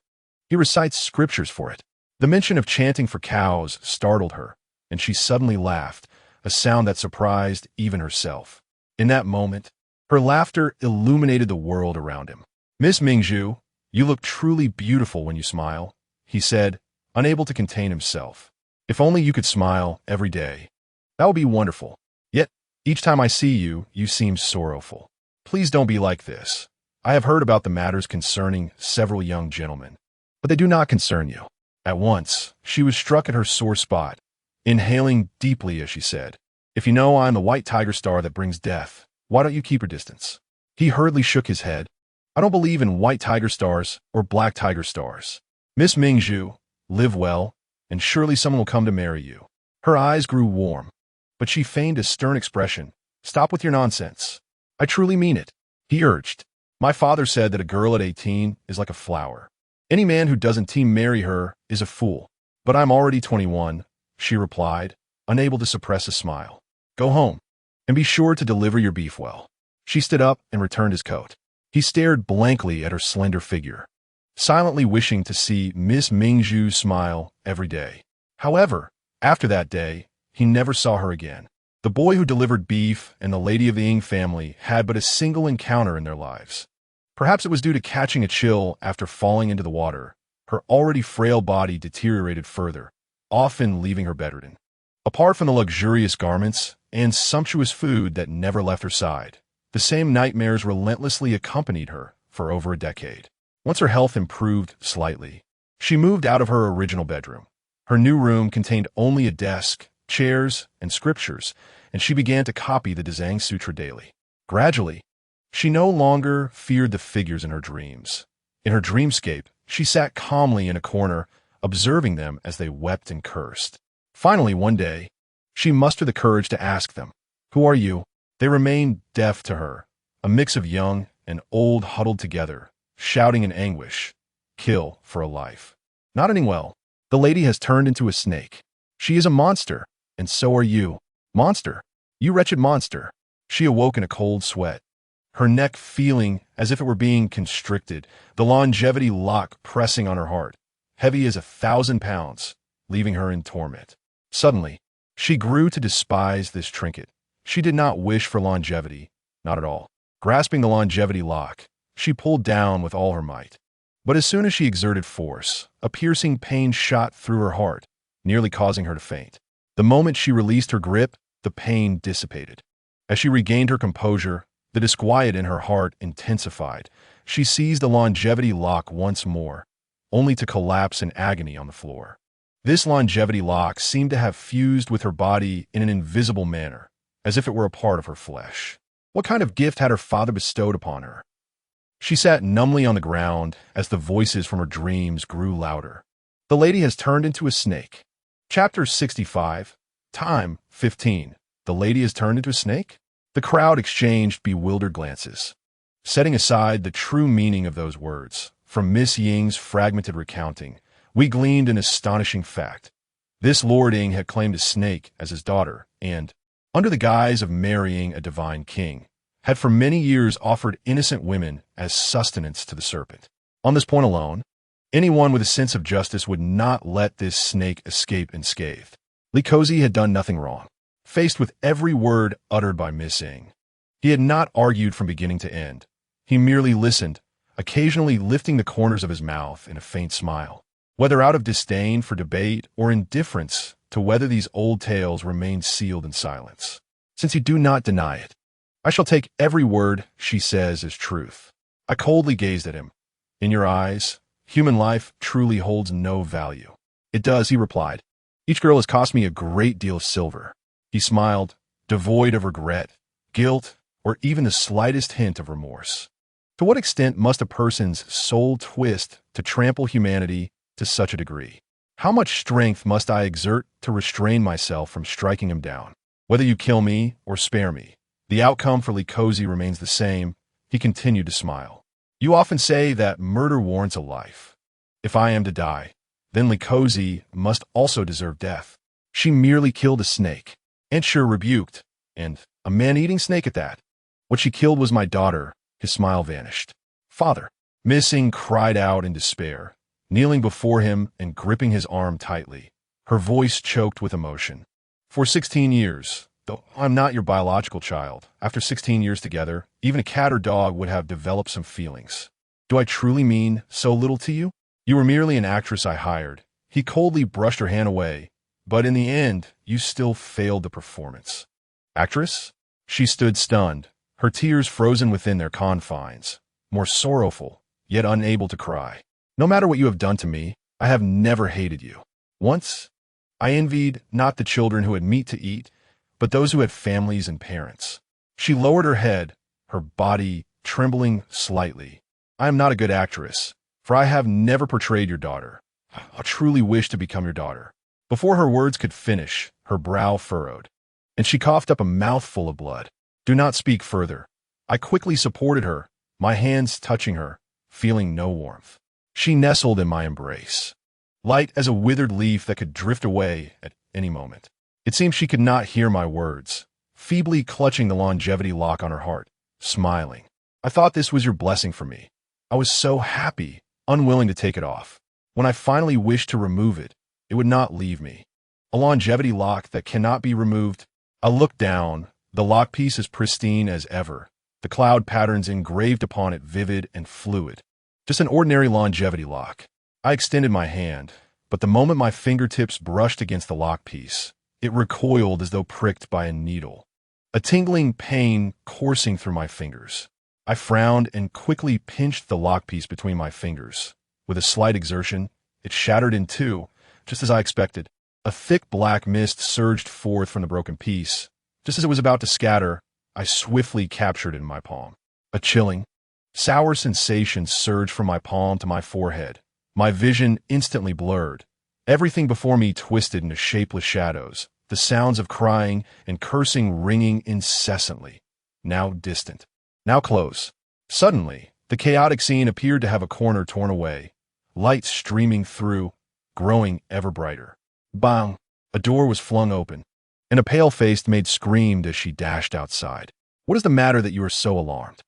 Speaker 1: he recites scriptures for it." The mention of chanting for cows startled her, and she suddenly laughed, a sound that surprised even herself. In that moment, her laughter illuminated the world around him. "Miss Mingzhu, you look truly beautiful when you smile," he said, unable to contain himself. "If only you could smile every day. That would be wonderful. Yet, each time I see you, you seem sorrowful. Please don't be like this. I have heard about the matters concerning several young gentlemen, but they do not concern you." At once, she was struck at her sore spot, inhaling deeply as she said, "If you know I am the white tiger star that brings death, why don't you keep your distance?" He hurriedly shook his head. "I don't believe in white tiger stars or black tiger stars. Miss Mingzhu, live well, and surely someone will come to marry you." Her eyes grew warm, but she feigned a stern expression. "Stop with your nonsense. I truly mean it," he urged. "My father said that a girl at 18 is like a flower. Any man who doesn't marry her is a fool. But I'm already 21, she replied, unable to suppress a smile. "Go home, and be sure to deliver your beef well." She stood up and returned his coat. He stared blankly at her slender figure, silently wishing to see Miss Mingzhu smile every day. However, after that day, he never saw her again. The boy who delivered beef and the lady of the Ying family had but a single encounter in their lives. Perhaps it was due to catching a chill after falling into the water, Her already frail body deteriorated further, often leaving her bedridden. Apart from the luxurious garments and sumptuous food that never left her side, the same nightmares relentlessly accompanied her for over a decade. Once her health improved slightly, she moved out of her original bedroom. Her new room contained only a desk, chairs, and scriptures, and she began to copy the Dzang Sutra daily. Gradually, she no longer feared the figures in her dreams. In her dreamscape, she sat calmly in a corner, observing them as they wept and cursed. Finally, one day, she mustered the courage to ask them, "Who are you?" They remained deaf to her, a mix of young and old huddled together, shouting in anguish, "Kill for a life." Not ending well. The lady has turned into a snake. She is a monster, and so are you. Monster, you wretched monster. She awoke in a cold sweat, her neck feeling as if it were being constricted, the longevity lock pressing on her heart, heavy as 1,000 pounds, leaving her in torment. Suddenly, she grew to despise this trinket. She did not wish for longevity, not at all. Grasping the longevity lock, she pulled down with all her might. But as soon as she exerted force, a piercing pain shot through her heart, nearly causing her to faint. The moment she released her grip, the pain dissipated. As she regained her composure, the disquiet in her heart intensified. She seized the longevity lock once more, only to collapse in agony on the floor. This longevity lock seemed to have fused with her body in an invisible manner, as if it were a part of her flesh. What kind of gift had her father bestowed upon her? She sat numbly on the ground as the voices from her dreams grew louder. The lady has turned into a snake. Chapter 65. Time 15. The lady has turned into a snake? The crowd exchanged bewildered glances. Setting aside the true meaning of those words, from Miss Ying's fragmented recounting, we gleaned an astonishing fact. This Lord Ying had claimed a snake as his daughter and, under the guise of marrying a divine king, had for many years offered innocent women as sustenance to the serpent. On this point alone, anyone with a sense of justice would not let this snake escape unscathed. Li Cozy had done nothing wrong. Faced with every word uttered by Miss Ying, he had not argued from beginning to end. He merely listened, occasionally lifting the corners of his mouth in a faint smile, whether out of disdain for debate or indifference to whether these old tales remained sealed in silence. "Since you do not deny it, I shall take every word she says as truth." I coldly gazed at him. "In your eyes, human life truly holds no value." "It does," he replied. "Each girl has cost me a great deal of silver." He smiled, devoid of regret, guilt, or even the slightest hint of remorse. To what extent must a person's soul twist to trample humanity to such a degree? How much strength must I exert to restrain myself from striking him down? Whether you kill me or spare me, the outcome for Li Cozy remains the same. He continued to smile. "You often say that murder warrants a life. If I am to die, then Li Cozy must also deserve death. She merely killed a snake." Ensure rebuked, and a man-eating snake at that. "What she killed was my daughter." His smile vanished. "Father," Miss Ying cried out in despair, kneeling before him and gripping his arm tightly, her voice choked with emotion. "For 16 years, though I'm not your biological child, after 16 years together, even a cat or dog would have developed some feelings. Do I truly mean so little to you? You were merely an actress I hired." He coldly brushed her hand away. "But in the end, you still failed the performance." "Actress?" She stood stunned, her tears frozen within their confines, more sorrowful, yet unable to cry. "No matter what you have done to me, I have never hated you. Once, I envied not the children who had meat to eat, but those who had families and parents." She lowered her head, her body trembling slightly. "I am not a good actress, for I have never portrayed your daughter. I truly wish to become your daughter." Before her words could finish, her brow furrowed, and she coughed up a mouthful of blood. "Do not speak further." I quickly supported her, my hands touching her, feeling no warmth. She nestled in my embrace, light as a withered leaf that could drift away at any moment. It seemed she could not hear my words, feebly clutching the longevity lock on her heart, smiling. "I thought this was your blessing for me. I was so happy, unwilling to take it off. When I finally wished to remove it, it would not leave me. A longevity lock that cannot be removed." I looked down. The lock piece is pristine as ever, the cloud patterns engraved upon it vivid and fluid. Just an ordinary longevity lock. I extended my hand, but the moment my fingertips brushed against the lockpiece, it recoiled as though pricked by a needle. A tingling pain coursing through my fingers. I frowned and quickly pinched the lockpiece between my fingers. With a slight exertion, it shattered in two, just as I expected. A thick black mist surged forth from the broken piece. Just as it was about to scatter, I swiftly captured it in my palm. A chilling, sour sensation surged from my palm to my forehead. My vision instantly blurred. Everything before me twisted into shapeless shadows, the sounds of crying and cursing ringing incessantly, now distant, now close. Suddenly, the chaotic scene appeared to have a corner torn away, light streaming through, growing ever brighter. Bang! A door was flung open, and a pale-faced maid screamed as she dashed outside. "What is the matter that you are so alarmed?"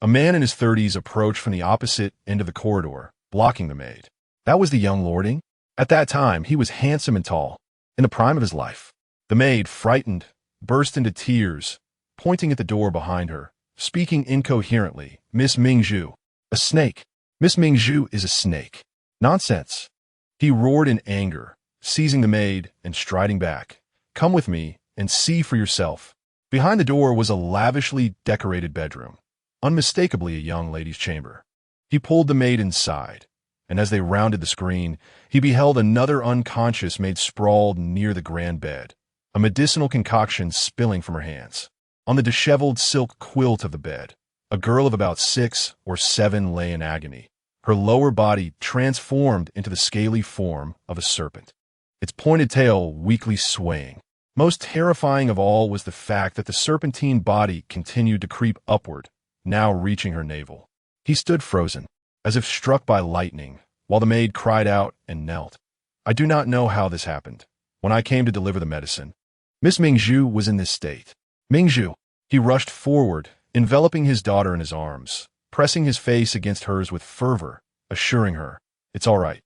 Speaker 1: A man in his 30s approached from the opposite end of the corridor, blocking the maid. That was the young lording. At that time, he was handsome and tall, in the prime of his life. The maid, frightened, burst into tears, pointing at the door behind her, speaking incoherently. "Miss Mingzhu, a snake. Miss Mingzhu is a snake." "Nonsense!" He roared in anger, seizing the maid and striding back. "Come with me and see for yourself." Behind the door was a lavishly decorated bedroom, unmistakably a young lady's chamber. He pulled the maid inside, and as they rounded the screen, he beheld another unconscious maid sprawled near the grand bed, a medicinal concoction spilling from her hands. On the disheveled silk quilt of the bed, a girl of about 6 or 7 lay in agony, her lower body transformed into the scaly form of a serpent, its pointed tail weakly swaying. Most terrifying of all was the fact that the serpentine body continued to creep upward, now reaching her navel. He stood frozen, as if struck by lightning, while the maid cried out and knelt. I do not know how this happened. When I came to deliver the medicine, Miss Mingzhu was in this state. "Mingzhu!" He rushed forward, enveloping his daughter in his arms, pressing his face against hers with fervor, assuring her, "It's all right.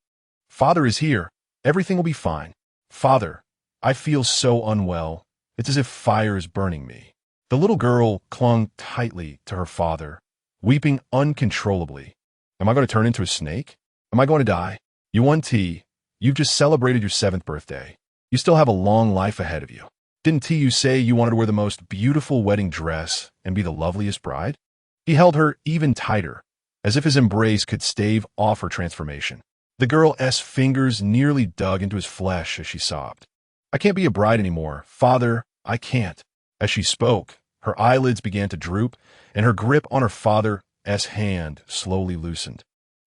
Speaker 1: Father is here. Everything will be fine. Father, I feel so unwell. It's as if fire is burning me." The little girl clung tightly to her father, weeping uncontrollably. "Am I going to turn into a snake? Am I going to die? Yuan Ti, you've just celebrated your 7th birthday. You still have a long life ahead of you. Didn't Ti say you wanted to wear the most beautiful wedding dress and be the loveliest bride?" He held her even tighter, as if his embrace could stave off her transformation. The girl's fingers nearly dug into his flesh as she sobbed. "I can't be a bride anymore. Father, I can't." As she spoke, her eyelids began to droop, and her grip on her father's hand slowly loosened.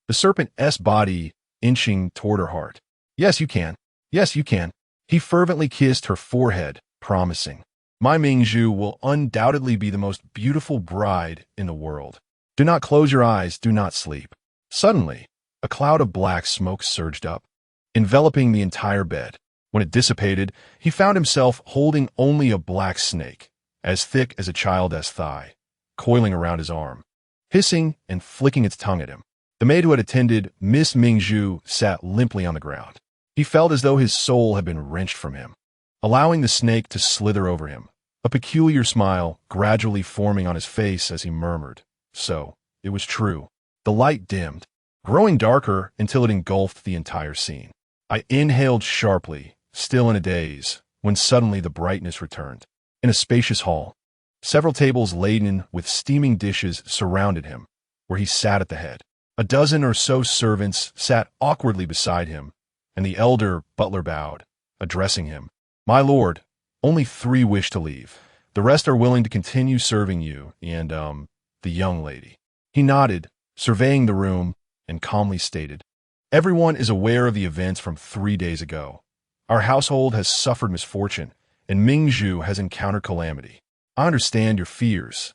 Speaker 1: The serpent's body inching toward her heart. "Yes, you can. Yes, you can." He fervently kissed her forehead, promising, "My Mingzhu will undoubtedly be the most beautiful bride in the world. Do not close your eyes, do not sleep." Suddenly, a cloud of black smoke surged up, enveloping the entire bed. When it dissipated, he found himself holding only a black snake, as thick as a child's thigh, coiling around his arm, hissing and flicking its tongue at him. The maid who had attended Miss Mingzhu sat limply on the ground. He felt as though his soul had been wrenched from him, allowing the snake to slither over him, a peculiar smile gradually forming on his face as he murmured, "So, it was true." The light dimmed, growing darker until it engulfed the entire scene. I inhaled sharply, still in a daze, when suddenly the brightness returned. In a spacious hall, several tables laden with steaming dishes surrounded him, where he sat at the head. A dozen or so servants sat awkwardly beside him, and the elder butler bowed, addressing him. "My lord, only 3 wish to leave. The rest are willing to continue serving you and, the young lady." He nodded, surveying the room, and calmly stated, "Everyone is aware of the events from 3 days ago. Our household has suffered misfortune, and Mingzhu has encountered calamity. I understand your fears,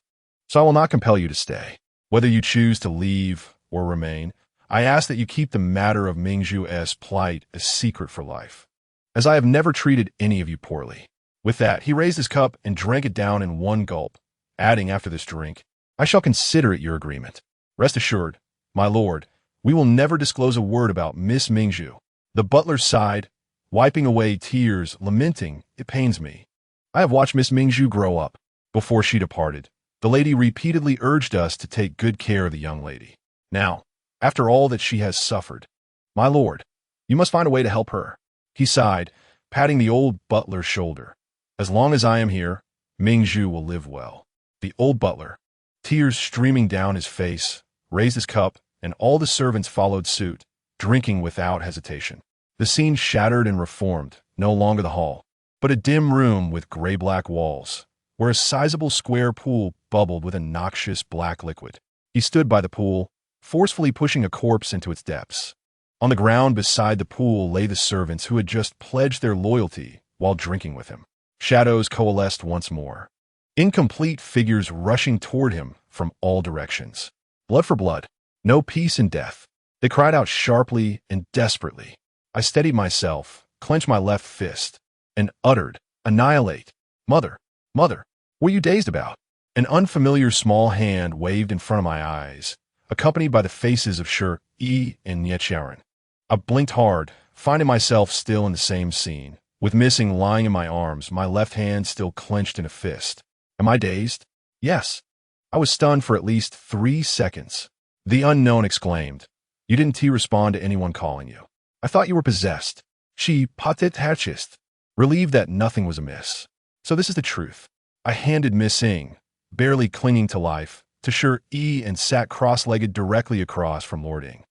Speaker 1: so I will not compel you to stay. Whether you choose to leave or remain, I ask that you keep the matter of Mingzhu's plight a secret for life, as I have never treated any of you poorly." With that, he raised his cup and drank it down in one gulp, adding after this drink, "I shall consider it your agreement. Rest assured, my lord, we will never disclose a word about Miss Mingzhu." The butler sighed, wiping away tears, lamenting, "It pains me. I have watched Miss Mingzhu grow up." Before she departed, the lady repeatedly urged us to take good care of the young lady. "Now, after all that she has suffered, My lord, you must find a way to help her. He sighed, patting the old butler's shoulder. As long as I am here, Mingzhu will live well. The old butler, tears streaming down his face, raised his cup, and all the servants followed suit, drinking without hesitation. The scene shattered and reformed, no longer the hall, but a dim room with gray-black walls, where a sizable square pool bubbled with a noxious black liquid. He stood by the pool, forcefully pushing a corpse into its depths. On the ground beside the pool lay the servants who had just pledged their loyalty while drinking with him. Shadows coalesced once more, incomplete figures rushing toward him from all directions. Blood for blood, no peace in death. They cried out sharply and desperately. I steadied myself, clenched my left fist, and uttered, "Annihilate! Mother! Mother! What are you dazed about?" An unfamiliar small hand waved in front of my eyes, accompanied by the faces of Shi and Nietzscherin. I blinked hard, finding myself still in the same scene, with Missing lying in my arms, my left hand still clenched in a fist. Am I dazed? Yes. I was stunned for at least 3 seconds. The unknown exclaimed, "You didn't respond to anyone calling you. I thought you were possessed." She patit, relieved that nothing was amiss. So this is the truth. I handed Missing, barely clinging to life, to Shi and sat cross-legged directly across from Lord Ing.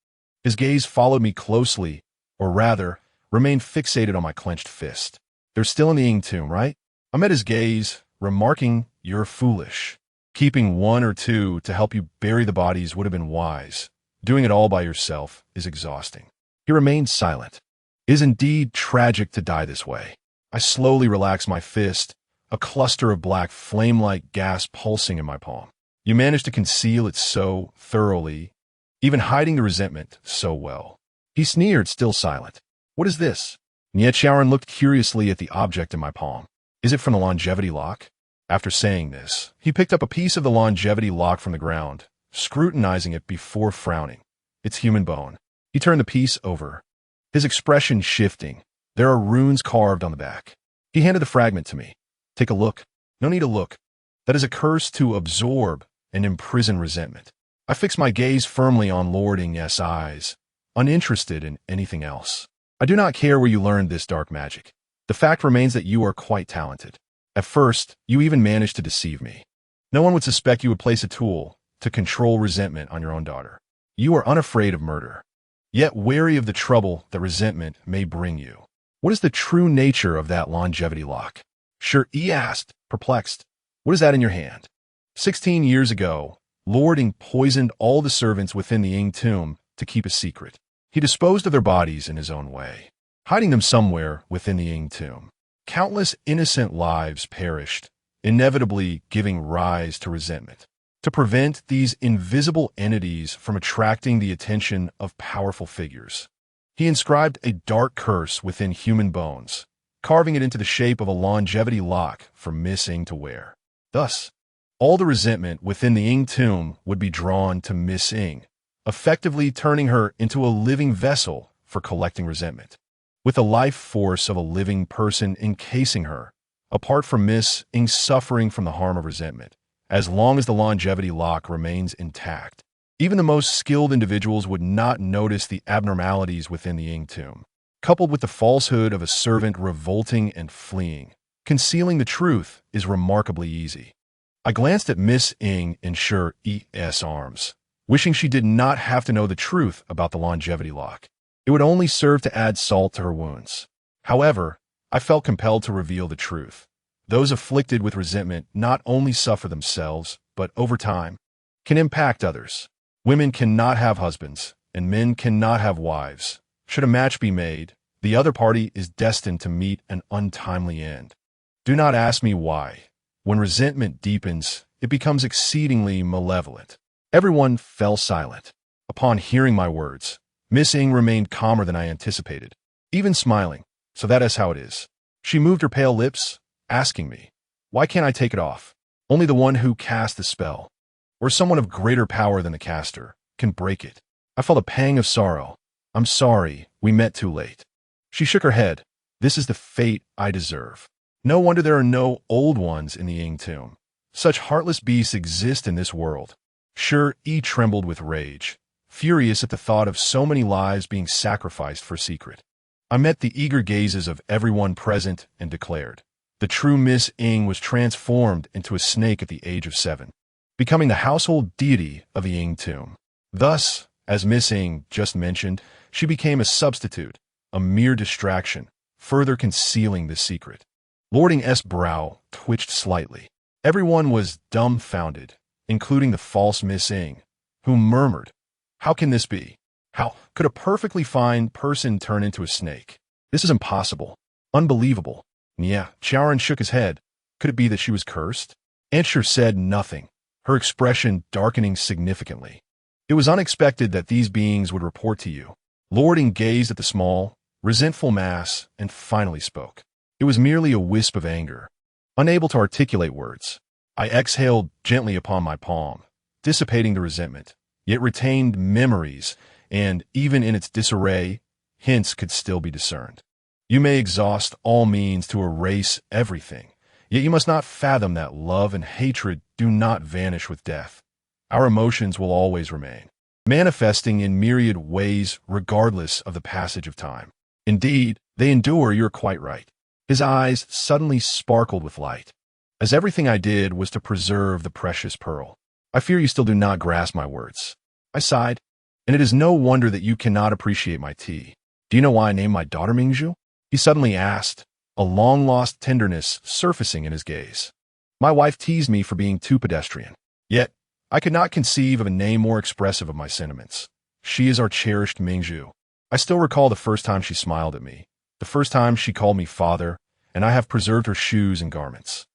Speaker 1: His gaze followed me closely, or rather, remained fixated on my clenched fist. "They're still in the Ing tomb, right?" I met his gaze, remarking, "You're foolish. Keeping 1 or 2 to help you bury the bodies would have been wise. Doing it all by yourself is exhausting." He remained silent. It is indeed tragic to die this way. I slowly relaxed my fist, a cluster of black flame-like gas pulsing in my palm. You managed to conceal it so thoroughly, even hiding the resentment so well. He sneered, still silent. "What is this?" Nietzscherin looked curiously at the object in my palm. "Is it from the longevity lock?" After saying this, he picked up a piece of the longevity lock from the ground, scrutinizing it before frowning. "It's human bone." He turned the piece over, his expression shifting. "There are runes carved on the back." He handed the fragment to me. "Take a look." "No need to look. That is a curse to absorb and imprison resentment." I fixed my gaze firmly on Lord Ing's eyes, uninterested in anything else. "I do not care where you learned this dark magic. The fact remains that you are quite talented. At first, you even managed to deceive me. No one would suspect you would place a tool to control resentment on your own daughter. You are unafraid of murder, yet wary of the trouble that resentment may bring you. What is the true nature of that longevity lock?" Shi asked, perplexed. "What is that in your hand?" 16 years ago, Lord Ing poisoned all the servants within the Ing tomb to keep a secret. He disposed of their bodies in his own way, hiding them somewhere within the Ing tomb. Countless innocent lives perished, inevitably giving rise to resentment. To prevent these invisible entities from attracting the attention of powerful figures, he inscribed a dark curse within human bones, carving it into the shape of a longevity lock for Miss Ing to wear. Thus, all the resentment within the Ing tomb would be drawn to Miss Ing, effectively turning her into a living vessel for collecting resentment. With the life force of a living person encasing her, apart from Miss Ing suffering from the harm of resentment, as long as the longevity lock remains intact, even the most skilled individuals would not notice the abnormalities within the Ing tomb. Coupled with the falsehood of a servant revolting and fleeing, concealing the truth is remarkably easy. I glanced at Miss Ing in Shi's arms, wishing she did not have to know the truth about the longevity lock. It would only serve to add salt to her wounds. However, I felt compelled to reveal the truth. Those afflicted with resentment not only suffer themselves, but over time, can impact others. Women cannot have husbands, and men cannot have wives. Should a match be made, the other party is destined to meet an untimely end. Do not ask me why. When resentment deepens, it becomes exceedingly malevolent. Everyone fell silent. Upon hearing my words, Miss Ing remained calmer than I anticipated, even smiling. "So that is how it is." She moved her pale lips, asking me, "Why can't I take it off?" "Only the one who cast the spell, or someone of greater power than the caster, can break it." I felt a pang of sorrow. "I'm sorry, we met too late." She shook her head. "This is the fate I deserve. No wonder there are no old ones in the Ing tomb. Such heartless beasts exist in this world." Shi trembled with rage, furious at the thought of so many lives being sacrificed for secret. I met the eager gazes of everyone present and declared, the true Miss Ing was transformed into a snake at the age of 7, becoming the household deity of the Ing tomb. Thus, as Miss Ing just mentioned, she became a substitute, a mere distraction, further concealing the secret. Lord Ing's brow twitched slightly. Everyone was dumbfounded, including the false Miss Ing, who murmured, "How can this be? How could a perfectly fine person turn into a snake? This is impossible. Unbelievable." Yeah, Charon shook his head. Could it be that she was cursed? Ansher said nothing, her expression darkening significantly. It was unexpected that these beings would report to you. Lord Ing gazed at the small, resentful mass and finally spoke. It was merely a wisp of anger. Unable to articulate words, I exhaled gently upon my palm, dissipating the resentment, yet retained memories, and, even in its disarray, hints could still be discerned. You may exhaust all means to erase everything, yet you must not fathom that love and hatred do not vanish with death. Our emotions will always remain, manifesting in myriad ways regardless of the passage of time. Indeed, they endure, you're quite right. His eyes suddenly sparkled with light. As everything I did was to preserve the precious pearl. I fear you still do not grasp my words. I sighed, and it is no wonder that you cannot appreciate my tea. Do you know why I named my daughter Mingzhu? He suddenly asked, a long-lost tenderness surfacing in his gaze. My wife teased me for being too pedestrian. Yet, I could not conceive of a name more expressive of my sentiments. She is our cherished Mingzhu. I still recall the first time she smiled at me, the first time she called me father, and I have preserved her shoes and garments.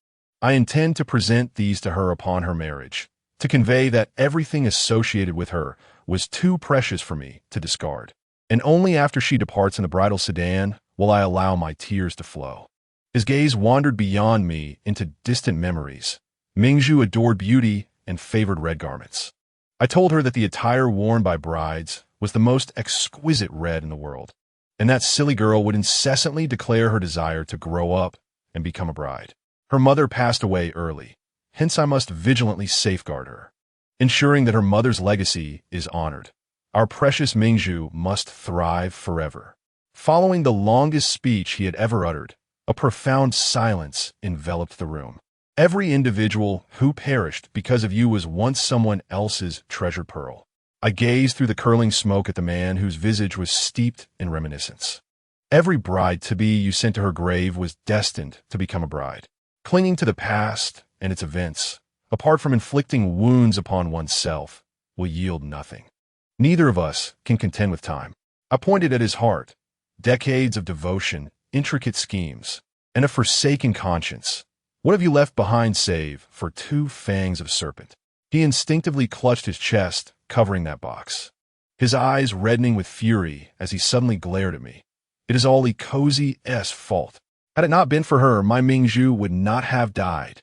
Speaker 1: I intend to present these to her upon her marriage, to convey that everything associated with her was too precious for me to discard. And only after she departs in the bridal sedan will I allow my tears to flow. His gaze wandered beyond me into distant memories. Mingzhu adored beauty and favored red garments. I told her that the attire worn by brides was the most exquisite red in the world, and that silly girl would incessantly declare her desire to grow up and become a bride. Her mother passed away early, hence I must vigilantly safeguard her, ensuring that her mother's legacy is honored. Our precious Mingzhu must thrive forever. Following the longest speech he had ever uttered, a profound silence enveloped the room. Every individual who perished because of you was once someone else's treasured pearl. I gazed through the curling smoke at the man whose visage was steeped in reminiscence. Every bride-to-be you sent to her grave was destined to become a bride. Clinging to the past and its events, apart from inflicting wounds upon oneself, will yield nothing. Neither of us can contend with time. I pointed at his heart. Decades of devotion, intricate schemes, and a forsaken conscience. What have you left behind save for 2 fangs of serpent? He instinctively clutched his chest, covering that box, his eyes reddening with fury as he suddenly glared at me. It is all Ikozi's fault. Had it not been for her, my Mingzhu would not have died.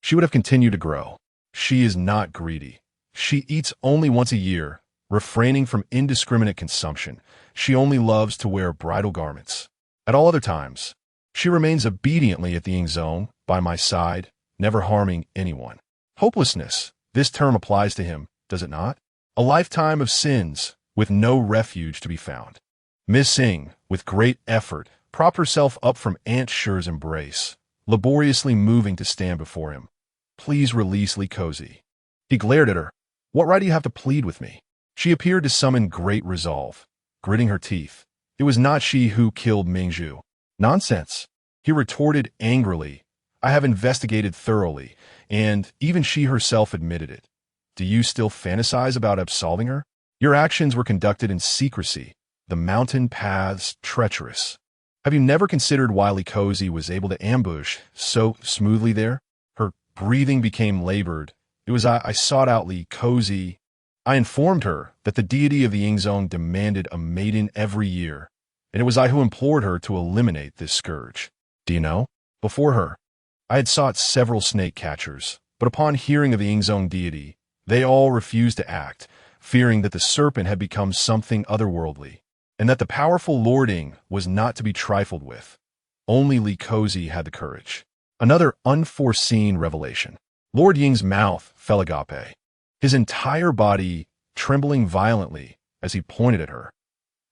Speaker 1: She would have continued to grow. She is not greedy. She eats only once a year, refraining from indiscriminate consumption. She only loves to wear bridal garments. At all other times, she remains obediently at the Ing zone, by my side, never harming anyone. Hopelessness, this term applies to him, does it not? A lifetime of sins, with no refuge to be found. Miss Ing, with great effort, propped herself up from Aunt Sher's embrace, laboriously moving to stand before him. Please release Likozi. He glared at her. What right do you have to plead with me? She appeared to summon great resolve, gritting her teeth. It was not she who killed Mingzhu. Nonsense, he retorted angrily. I have investigated thoroughly, and even she herself admitted it. Do you still fantasize about absolving her? Your actions were conducted in secrecy, the mountain paths treacherous. Have you never considered why Likozi was able to ambush so smoothly there? Her breathing became labored. It was I sought out Likozi. I informed her that the deity of the Ing zone demanded a maiden every year, and it was I who implored her to eliminate this scourge. Do you know? Before her, I had sought several snake catchers, but upon hearing of the Ing zone deity, they all refused to act, fearing that the serpent had become something otherworldly, and that the powerful Lord Ing was not to be trifled with. Only Likozi had the courage. Another unforeseen revelation. Lord Ying's mouth fell agape. His entire body, trembling violently, as he pointed at her.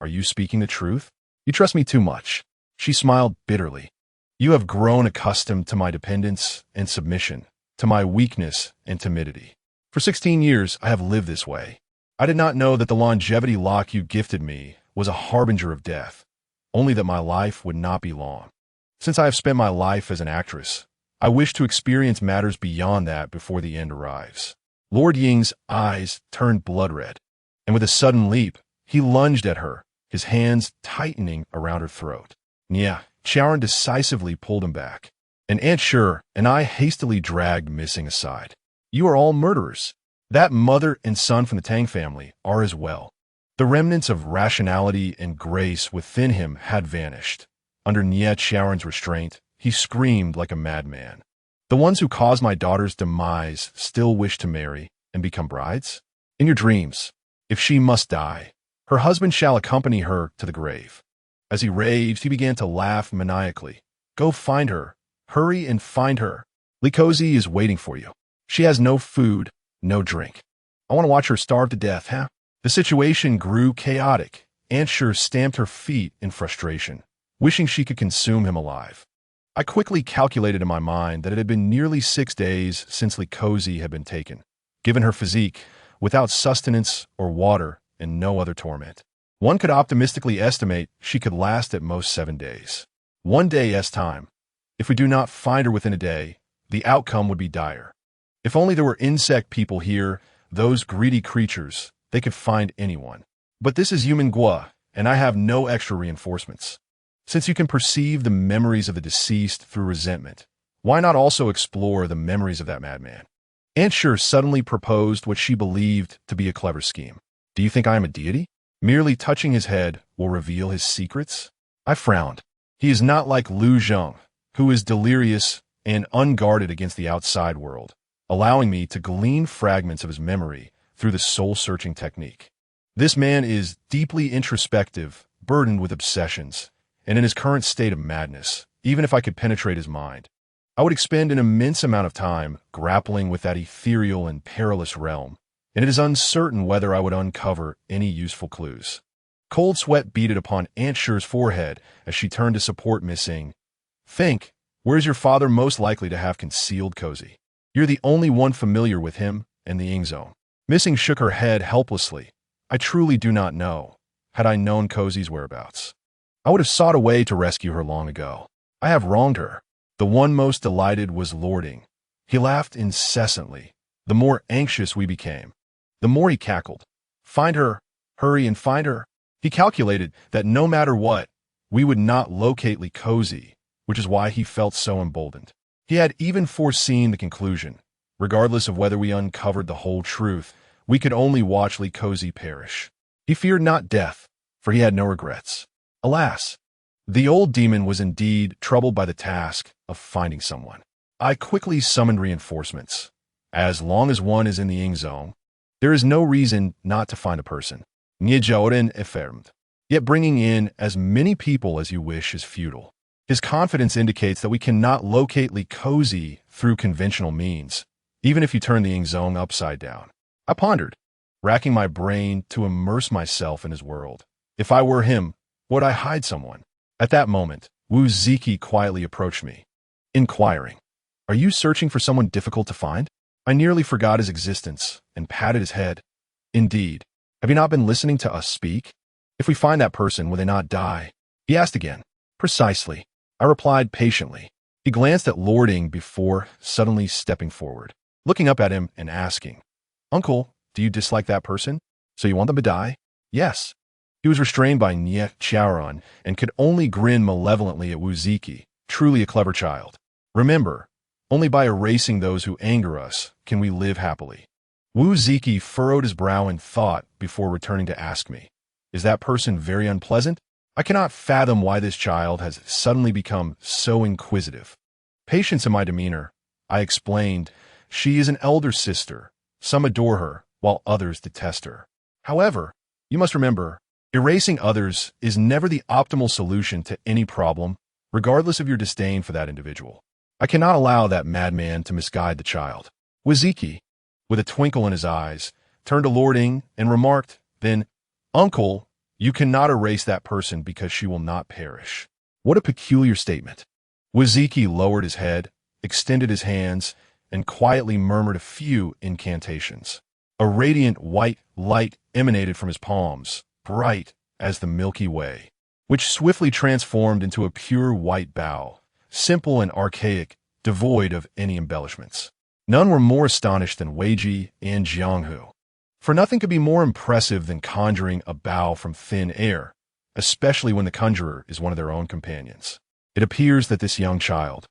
Speaker 1: Are you speaking the truth? You trust me too much. She smiled bitterly. You have grown accustomed to my dependence and submission, to my weakness and timidity. For 16 years, I have lived this way. I did not know that the longevity lock you gifted me was a harbinger of death, only that my life would not be long. Since I have spent my life as an actress, I wish to experience matters beyond that before the end arrives. Lord Ying's eyes turned blood red, and with a sudden leap, he lunged at her, his hands tightening around her throat. Nia Charon decisively pulled him back, and Aunt Sure and I hastily dragged Missing aside. You are all murderers. That mother and son from the Tang family are as well. The remnants of rationality and grace within him had vanished. Under Nia Charon's restraint, he screamed like a madman. The ones who caused my daughter's demise still wish to marry and become brides? In your dreams, if she must die, her husband shall accompany her to the grave. As he raged, he began to laugh maniacally. Go find her. Hurry and find her. Likozi is waiting for you. She has no food, no drink. I want to watch her starve to death, huh? The situation grew chaotic. Aunt Sure stamped her feet in frustration, wishing she could consume him alive. I quickly calculated in my mind that it had been nearly 6 days since Likozi had been taken, given her physique, without sustenance or water and no other torment. One could optimistically estimate she could last at most 7 days. 1 day's time. If we do not find her within a day, the outcome would be dire. If only there were insect people here, those greedy creatures, they could find anyone. But this is Yumen Gua, and I have no extra reinforcements. Since you can perceive the memories of the deceased through resentment, why not also explore the memories of that madman? Aunt Sure suddenly proposed what she believed to be a clever scheme. Do you think I am a deity? Merely touching his head will reveal his secrets? I frowned. He is not like Lu Zheng, who is delirious and unguarded against the outside world, allowing me to glean fragments of his memory through the soul-searching technique. This man is deeply introspective, burdened with obsessions, and in his current state of madness. Even if I could penetrate his mind, I would expend an immense amount of time grappling with that ethereal and perilous realm, and it is uncertain whether I would uncover any useful clues. Cold sweat beaded upon Aunt Sure's forehead as she turned to support Missing. Think, where's your father most likely to have concealed Cozy? You're the only one familiar with him and the Ying Zone. Missing shook her head helplessly. I truly do not know. Had I known Cozy's whereabouts, I would have sought a way to rescue her long ago. I have wronged her. The one most delighted was Lord Ying. He laughed incessantly. The more anxious we became, the more he cackled. Find her. Hurry and find her. He calculated that no matter what, we would not locate Cozy, which is why he felt so emboldened. He had even foreseen the conclusion. Regardless of whether we uncovered the whole truth, we could only watch Cozy perish. He feared not death, for he had no regrets. Alas, the old demon was indeed troubled by the task of finding someone. I quickly summoned reinforcements. As long as one is in the Ying Zone, there is no reason not to find a person. Nijaoren affirmed. Yet bringing in as many people as you wish is futile. His confidence indicates that we cannot locate Cozy through conventional means, even if you turn the Ying Zone upside down. I pondered, racking my brain to immerse myself in his world. If I were him, would I hide someone? At that moment, Wu Ziki quietly approached me, inquiring, Are you searching for someone difficult to find? I nearly forgot his existence and patted his head. Indeed. Have you not been listening to us speak? If we find that person, will they not die? He asked again. Precisely. I replied patiently. He glanced at Lord Ying before suddenly stepping forward, looking up at him and asking, Uncle, do you dislike that person? So you want them to die? Yes. He was restrained by Nia Charon and could only grin malevolently at Wu Ziki, truly a clever child. Remember, only by erasing those who anger us can we live happily. Wu Ziki furrowed his brow in thought before returning to ask me, Is that person very unpleasant? I cannot fathom why this child has suddenly become so inquisitive. Patience in my demeanor, I explained, She is an elder sister. Some adore her, while others detest her. However, you must remember, erasing others is never the optimal solution to any problem, regardless of your disdain for that individual. I cannot allow that madman to misguide the child. Waziki, with a twinkle in his eyes, turned to Lord Ying and remarked, Then, Uncle, you cannot erase that person because she will not perish. What a peculiar statement. Waziki lowered his head, extended his hands, and quietly murmured a few incantations. A radiant white light emanated from his palms, bright as the Milky Way, which swiftly transformed into a pure white bow, simple and archaic, devoid of any embellishments. None were more astonished than Weiji and Jianghu, for nothing could be more impressive than conjuring a bow from thin air, especially when the conjurer is one of their own companions. It appears that this young child,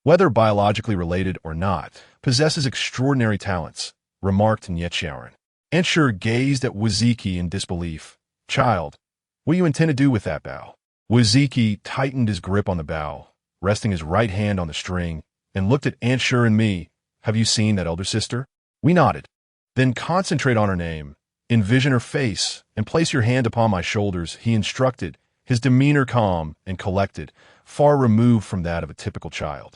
Speaker 1: whether biologically related or not, possesses extraordinary talents, remarked Nietzschean. Anshur gazed at Waziki in disbelief. Child, what do you intend to do with that bow? Waziki tightened his grip on the bow, resting his right hand on the string, and looked at Anshur and me. Have you seen that elder sister? We nodded. Then concentrate on her name, envision her face, and place your hand upon my shoulders, he instructed, his demeanor calm and collected, far removed from that of a typical child.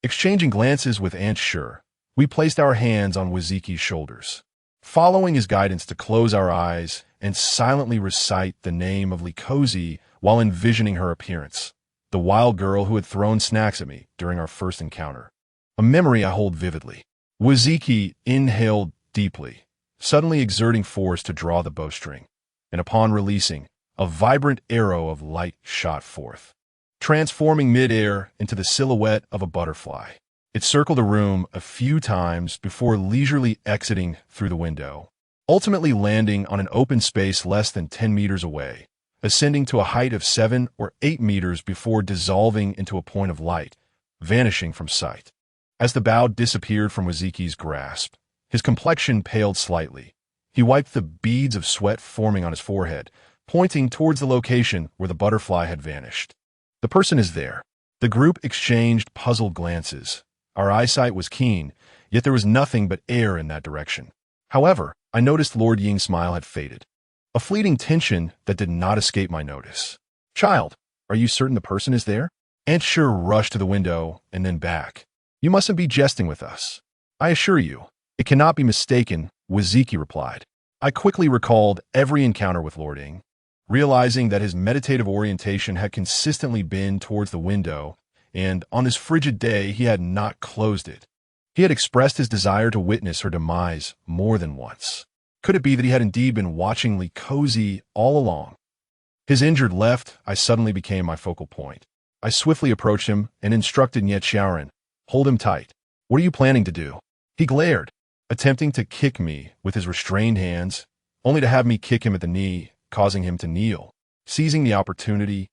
Speaker 1: Exchanging glances with Anshur, we placed our hands on Waziki's shoulders, following his guidance to close our eyes and silently recite the name of Likozi while envisioning her appearance, the wild girl who had thrown snacks at me during our first encounter. A memory I hold vividly. Waziki inhaled deeply, suddenly exerting force to draw the bowstring, and upon releasing, a vibrant arrow of light shot forth, transforming mid-air into the silhouette of a butterfly. It circled the room a few times before leisurely exiting through the window, ultimately landing on an open space less than 10 meters away, ascending to a height of 7 or 8 meters before dissolving into a point of light, vanishing from sight. As the bow disappeared from Waziki's grasp, his complexion paled slightly. He wiped the beads of sweat forming on his forehead, pointing towards the location where the butterfly had vanished. The person is there. The group exchanged puzzled glances. Our eyesight was keen, yet there was nothing but air in that direction. However, I noticed Lord Ying's smile had faded, a fleeting tension that did not escape my notice. Child, are you certain the person is there? Anshur rushed to the window and then back. You mustn't be jesting with us. I assure you, it cannot be mistaken, Waziki replied. I quickly recalled every encounter with Lord Ying, realizing that his meditative orientation had consistently been towards the window, and on this frigid day he had not closed it. He had expressed his desire to witness her demise more than once. Could it be that he had indeed been watching Likozi all along? His injured left eye suddenly became my focal point. I swiftly approached him and instructed Nietzschean, hold him tight. What are you planning to do? He glared, attempting to kick me with his restrained hands, only to have me kick him at the knee, causing him to kneel. Seizing the opportunity,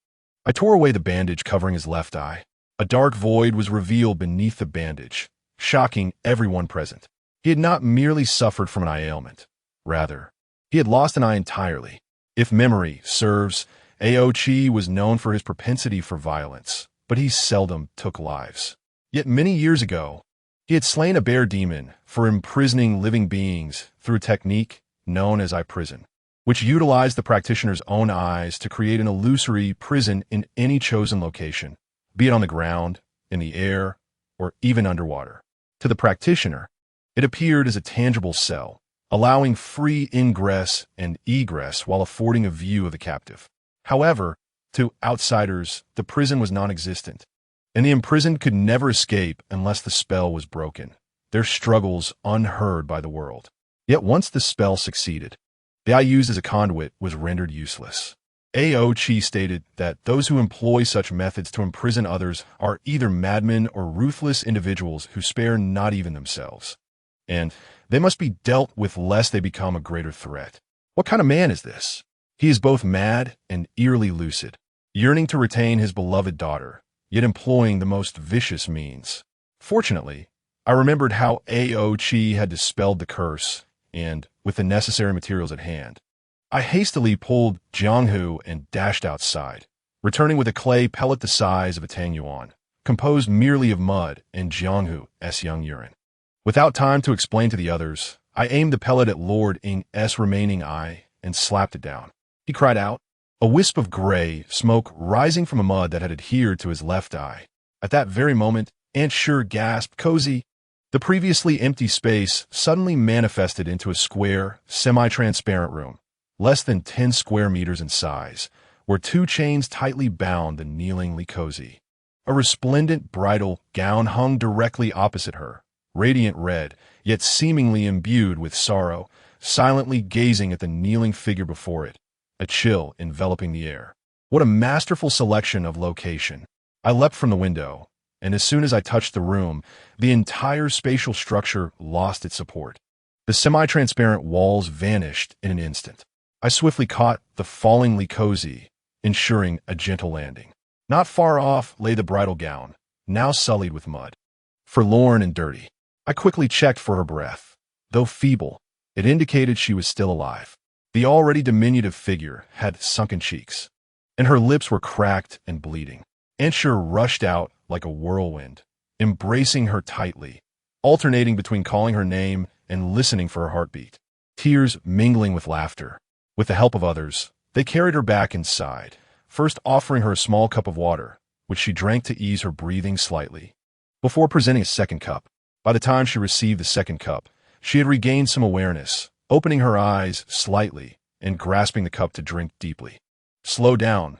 Speaker 1: I tore away the bandage covering his left eye. A dark void was revealed beneath the bandage, shocking everyone present. He had not merely suffered from an eye ailment. Rather, he had lost an eye entirely. If memory serves, Aochi was known for his propensity for violence, but he seldom took lives. Yet many years ago, he had slain a bear demon for imprisoning living beings through a technique known as eye prison, which utilized the practitioner's own eyes to create an illusory prison in any chosen location, be it on the ground, in the air, or even underwater. To the practitioner, it appeared as a tangible cell, allowing free ingress and egress while affording a view of the captive. However, to outsiders, the prison was non-existent, and the imprisoned could never escape unless the spell was broken, their struggles unheard by the world. Yet once the spell succeeded, the eye used as a conduit was rendered useless. Aochi stated that those who employ such methods to imprison others are either madmen or ruthless individuals who spare not even themselves, and they must be dealt with lest they become a greater threat. What kind of man is this? He is both mad and eerily lucid, yearning to retain his beloved daughter, yet employing the most vicious means. Fortunately, I remembered how Aochi had dispelled the curse, and, with the necessary materials at hand, I hastily pulled Jianghu and dashed outside, returning with a clay pellet the size of a tangyuan, composed merely of mud and Jianghu's young urine. Without time to explain to the others, I aimed the pellet at Lord Ying's remaining eye and slapped it down. He cried out, a wisp of gray smoke rising from a mud that had adhered to his left eye. At that very moment, Anshur gasped, Cozy. The previously empty space suddenly manifested into a square, semi-transparent room, less than 10 square meters in size, where two chains tightly bound the kneeling Likosi. A resplendent bridal gown hung directly opposite her, radiant red, yet seemingly imbued with sorrow, silently gazing at the kneeling figure before it, a chill enveloping the air. What a masterful selection of location. I leapt from the window, and as soon as I touched the room, the entire spatial structure lost its support. The semi-transparent walls vanished in an instant. I swiftly caught the falling Likosi, ensuring a gentle landing. Not far off lay the bridal gown, now sullied with mud. Forlorn and dirty. I quickly checked for her breath. Though feeble, it indicated she was still alive. The already diminutive figure had sunken cheeks, and her lips were cracked and bleeding. Ensure rushed out like a whirlwind, embracing her tightly, alternating between calling her name and listening for her heartbeat. Tears mingling with laughter. With the help of others, they carried her back inside, first offering her a small cup of water, which she drank to ease her breathing slightly, before presenting a second cup. By the time she received the second cup, she had regained some awareness, opening her eyes slightly and grasping the cup to drink deeply. Slow down,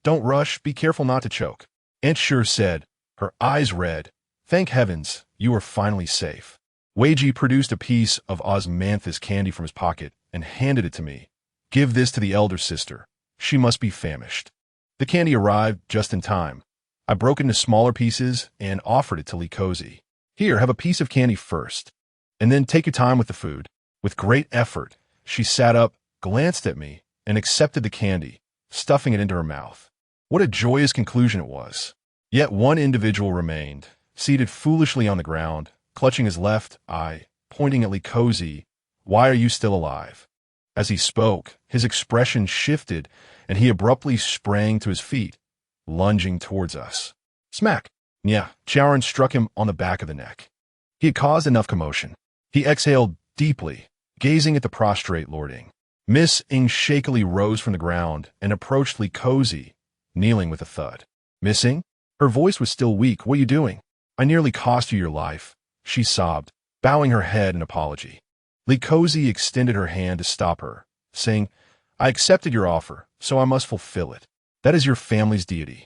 Speaker 1: don't rush, be careful not to choke. Aunt Sure said, her eyes red. Thank heavens, you are finally safe. Weiji produced a piece of osmanthus candy from his pocket and handed it to me. Give this to the elder sister. She must be famished. The candy arrived just in time. I broke it into smaller pieces and offered it to Likosi. Here, have a piece of candy first, and then take your time with the food. With great effort, she sat up, glanced at me, and accepted the candy, stuffing it into her mouth. What a joyous conclusion it was. Yet one individual remained, seated foolishly on the ground, clutching his left eye, pointing at Likosi. Why are you still alive? As he spoke, his expression shifted, and he abruptly sprang to his feet, lunging towards us. Smack! Yeah, Charon struck him on the back of the neck. He had caused enough commotion. He exhaled deeply, gazing at the prostrate Lord Ing. Miss Ing shakily rose from the ground and approached Likosi, kneeling with a thud. Miss Ing? Her voice was still weak. What are you doing? I nearly cost you your life, she sobbed, bowing her head in apology. Likosi extended her hand to stop her, saying, I accepted your offer, so I must fulfill it. That is your family's deity.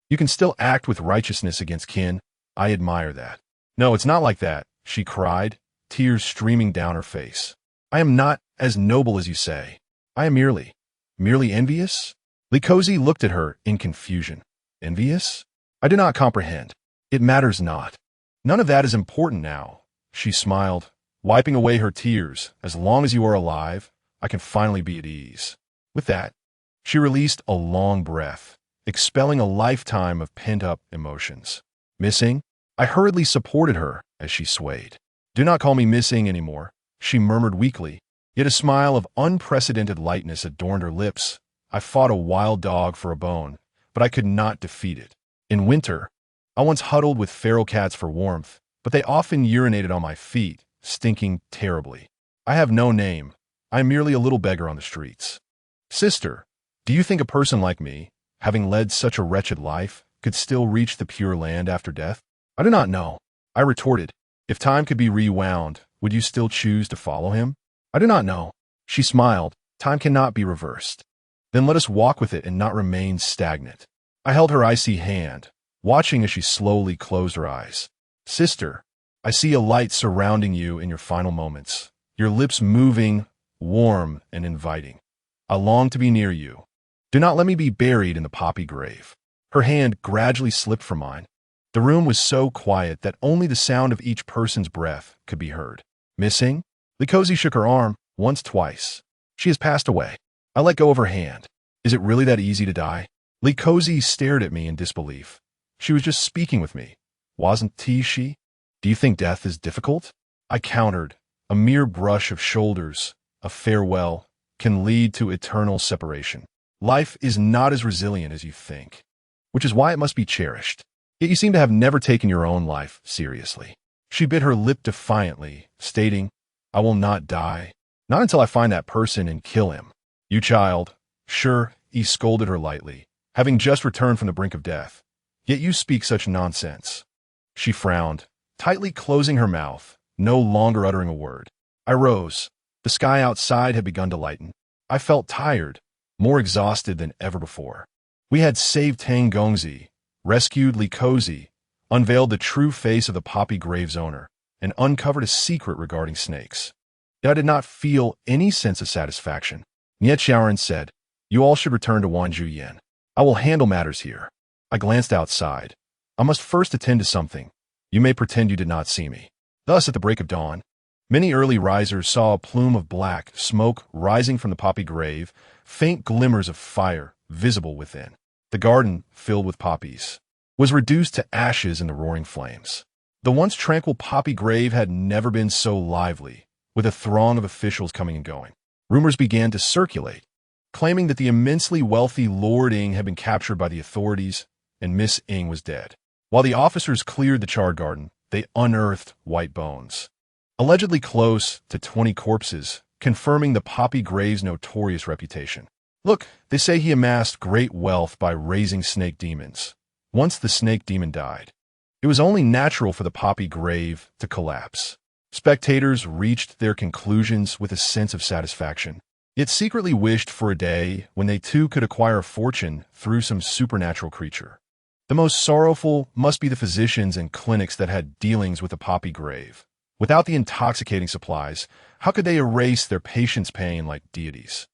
Speaker 1: You can still act with righteousness against kin. I admire that. No, it's not like that, she cried, tears streaming down her face. I am not as noble as you say. I am merely envious? Likosi looked at her in confusion. Envious? I do not comprehend. It matters not. None of that is important now, she smiled, wiping away her tears. As long as you are alive, I can finally be at ease. With that, she released a long breath, expelling a lifetime of pent-up emotions. Missing? I hurriedly supported her as she swayed. Do not call me Missing anymore, she murmured weakly, yet a smile of unprecedented lightness adorned her lips. I fought a wild dog for a bone, but I could not defeat it. In winter, I once huddled with feral cats for warmth, but they often urinated on my feet, stinking terribly. I have no name. I am merely a little beggar on the streets. Sister, do you think a person like me, having led such a wretched life, could still reach the pure land after death? I do not know, I retorted. If time could be rewound, would you still choose to follow him? I do not know. She smiled. Time cannot be reversed. Then let us walk with it and not remain stagnant. I held her icy hand, watching as she slowly closed her eyes. Sister, I see a light surrounding you in your final moments, your lips moving, warm and inviting. I long to be near you. Do not let me be buried in the poppy grave. Her hand gradually slipped from mine. The room was so quiet that only the sound of each person's breath could be heard. Missing? Likosi shook her arm, twice. She has passed away. I let go of her hand. Is it really that easy to die? Likosi stared at me in disbelief. She was just speaking with me. Wasn't she? Do you think death is difficult? I countered. A mere brush of shoulders, a farewell, can lead to eternal separation. Life is not as resilient as you think, which is why it must be cherished. Yet you seem to have never taken your own life seriously. She bit her lip defiantly, stating, I will not die. Not until I find that person and kill him. You child. Sure, he scolded her lightly, having just returned from the brink of death. Yet you speak such nonsense. She frowned, tightly closing her mouth, no longer uttering a word. I rose. The sky outside had begun to lighten. I felt tired, more exhausted than ever before. We had saved Tang Gongzi, rescued Li Cozy, unveiled the true face of the Poppy Grave's owner, and uncovered a secret regarding snakes. Yet I did not feel any sense of satisfaction. Niet Xiaoran said, "You all should return to Wanzhou Yan. I will handle matters here." I glanced outside. "I must first attend to something. You may pretend you did not see me." Thus, at the break of dawn, many early risers saw a plume of black smoke rising from the Poppy Grave, faint glimmers of fire visible within. The garden, filled with poppies, was reduced to ashes in the roaring flames. The once tranquil Poppy Grave had never been so lively, with a throng of officials coming and going. Rumors began to circulate, claiming that the immensely wealthy Lord Ing had been captured by the authorities and Miss Ing was dead. While the officers cleared the charred garden, they unearthed white bones, allegedly close to 20 corpses, confirming the Poppy Grave's notorious reputation. Look, they say he amassed great wealth by raising snake demons. Once the snake demon died, it was only natural for the Poppy Grave to collapse. Spectators reached their conclusions with a sense of satisfaction, yet secretly wished for a day when they too could acquire a fortune through some supernatural creature. The most sorrowful must be the physicians and clinics that had dealings with the Poppy Grave. Without the intoxicating supplies, how could they erase their patients' pain like deities?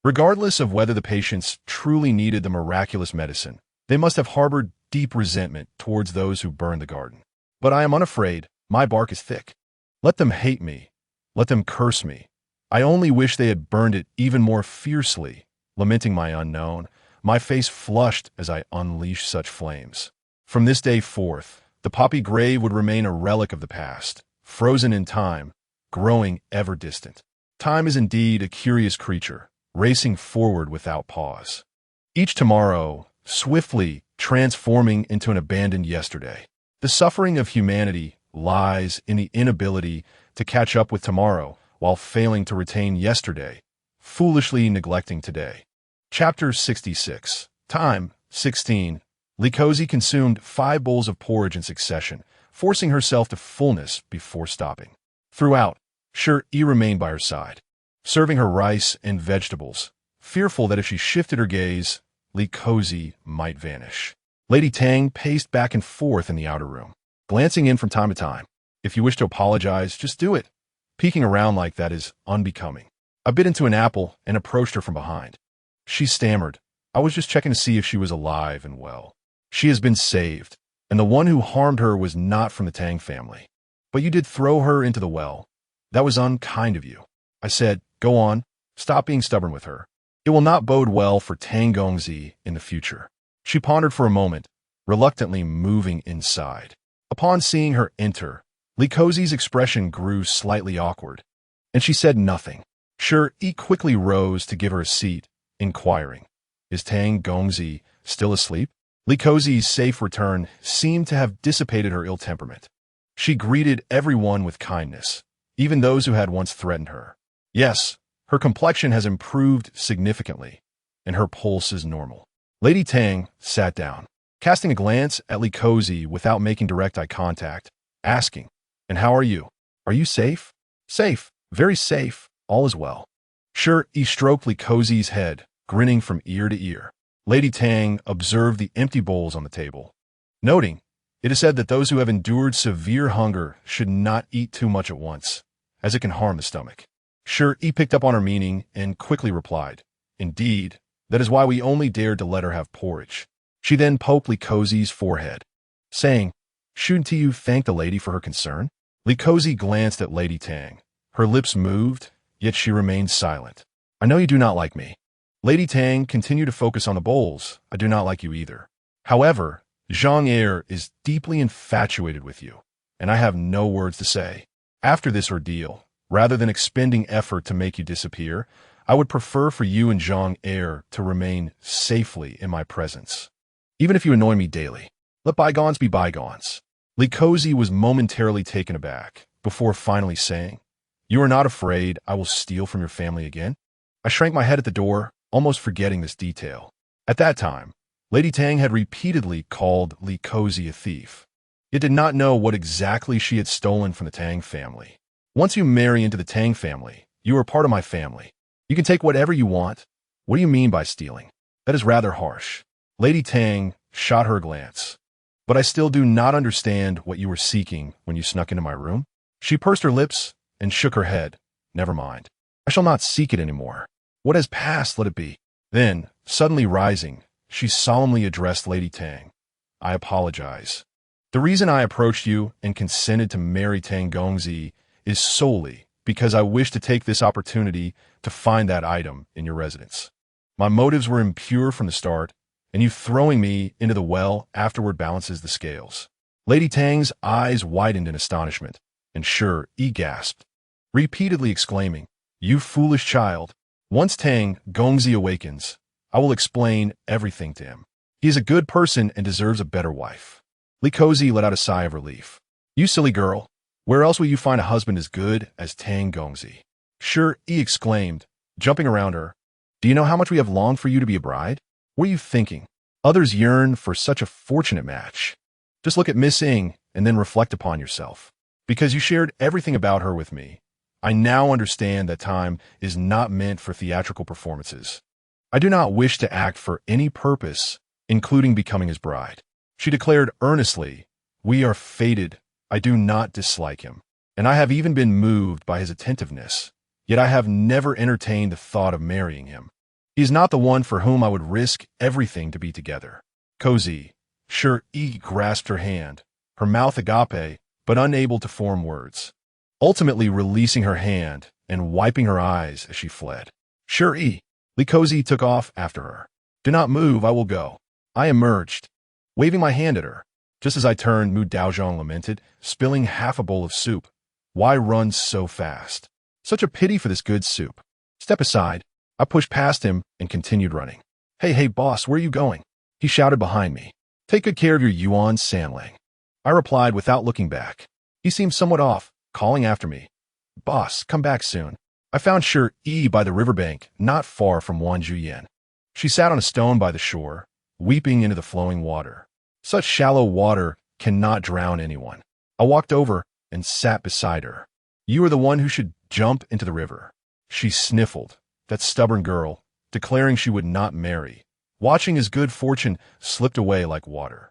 Speaker 1: Regardless of whether the patients truly needed the miraculous medicine, they must have harbored deep resentment towards those who burned the garden. But I am unafraid. My bark is thick. Let them hate me. Let them curse me. I only wish they had burned it even more fiercely, lamenting my unknown, my face flushed as I unleashed such flames. From this day forth, the Poppy Grave would remain a relic of the past, frozen in time, growing ever distant. Time is indeed a curious creature, racing forward without pause. Each tomorrow, swiftly transforming into an abandoned yesterday. The suffering of humanity lies in the inability to catch up with tomorrow while failing to retain yesterday, foolishly neglecting today. Chapter 66. Time, 16. Li Cozy consumed 5 bowls of porridge in succession, forcing herself to fullness before stopping. Throughout, Shi remained by her side, serving her rice and vegetables, fearful that if she shifted her gaze, Li Cozy might vanish. Lady Tang paced back and forth in the outer room, glancing in from time to time. "If you wish to apologize, just do it. Peeking around like that is unbecoming." I bit into an apple and approached her from behind. She stammered, "I was just checking to see if she was alive and well. She has been saved, and the one who harmed her was not from the Tang family. But you did throw her into the well. That was unkind of you." I said, "Go on. Stop being stubborn with her. It will not bode well for Tang Gongzi in the future." She pondered for a moment, reluctantly moving inside. Upon seeing her enter, Li Cozy's expression grew slightly awkward, and she said nothing. Shi quickly rose to give her a seat, inquiring, "Is Tang Gongzi still asleep?" Li Cozy's safe return seemed to have dissipated her ill temperament. She greeted everyone with kindness, even those who had once threatened her. "Yes, her complexion has improved significantly, and her pulse is normal." Lady Tang sat down, casting a glance at Li Cozy without making direct eye contact, asking, "And how are you? Are you safe?" "Safe, very safe, all is well." Shi stroked Li Cozy's head, grinning from ear to ear. Lady Tang observed the empty bowls on the table, noting, "It is said that those who have endured severe hunger should not eat too much at once, as it can harm the stomach." Shi picked up on her meaning and quickly replied, "Indeed, that is why we only dared to let her have porridge." She then poked Li Cozy's forehead, saying, "Shouldn't you thank the lady for her concern?" Li Cozy glanced at Lady Tang. Her lips moved, yet she remained silent. "I know you do not like me." Lady Tang continued to focus on the bowls. "I do not like you either. However, Zhang Er is deeply infatuated with you, and I have no words to say. After this ordeal, rather than expending effort to make you disappear, I would prefer for you and Zhang Er to remain safely in my presence, even if you annoy me daily. Let bygones be bygones." Li Cozy was momentarily taken aback, before finally saying, "You are not afraid I will steal from your family again?" I shrank my head at the door, almost forgetting this detail. At that time, Lady Tang had repeatedly called Li Cozy a thief, yet did not know what exactly she had stolen from the Tang family. "Once you marry into the Tang family, you are part of my family. You can take whatever you want. What do you mean by stealing? That is rather harsh. Lady Tang shot her a glance. But I still do not understand what you were seeking when you snuck into my room. She pursed her lips and shook her head. Never mind. I shall not seek it anymore. What has passed, let it be. Then, suddenly rising, she solemnly addressed Lady Tang. I apologize. The reason I approached you and consented to marry Tang Gongzi is solely because I wish to take this opportunity to find that item in your residence. My motives were impure from the start, and you throwing me into the well afterward balances the scales. Lady Tang's eyes widened in astonishment, and Shi gasped, repeatedly exclaiming, You foolish child. Once Tang Gongzi awakens, I will explain everything to him. He is a good person and deserves a better wife. Li Kozi let out a sigh of relief. You silly girl. Where else will you find a husband as good as Tang Gongzi? Shi exclaimed, jumping around her. Do you know how much we have longed for you to be a bride? What are you thinking? Others yearn for such a fortunate match. Just look at Miss Ing and then reflect upon yourself. Because you shared everything about her with me, I now understand that time is not meant for theatrical performances. I do not wish to act for any purpose, including becoming his bride. She declared earnestly, We are fated. I do not dislike him, and I have even been moved by his attentiveness, yet I have never entertained the thought of marrying him. He is not the one for whom I would risk everything to be together. Kozi, Shi grasped her hand, her mouth agape, but unable to form words, ultimately releasing her hand and wiping her eyes as she fled. Shi, Li Kozi took off after her. Do not move, I will go. I emerged, waving my hand at her. Just as I turned, Mu Daozhong lamented, spilling half a bowl of soup. Why run so fast? Such a pity for this good soup. Step aside. I pushed past him and continued running. Hey, boss, where are you going? He shouted behind me. Take good care of your Yuan Sanlang. I replied without looking back. He seemed somewhat off, calling after me. Boss, come back soon. I found Shi by the riverbank, not far from Wanjuyan. She sat on a stone by the shore, weeping into the flowing water. Such shallow water cannot drown anyone. I walked over and sat beside her. You are the one who should jump into the river. She sniffled, that stubborn girl, declaring she would not marry, watching his good fortune slipped away like water.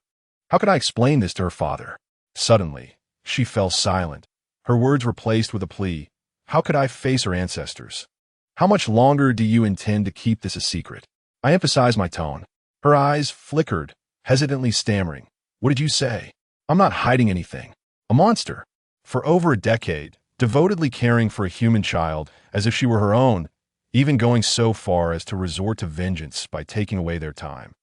Speaker 1: How could I explain this to her father? Suddenly, she fell silent, her words replaced with a plea. How could I face her ancestors? How much longer do you intend to keep this a secret? I emphasized my tone. Her eyes flickered, hesitantly stammering. What did you say? I'm not hiding anything. A monster. For over a decade, devotedly caring for a human child as if she were her own, even going so far as to resort to vengeance by taking away their time.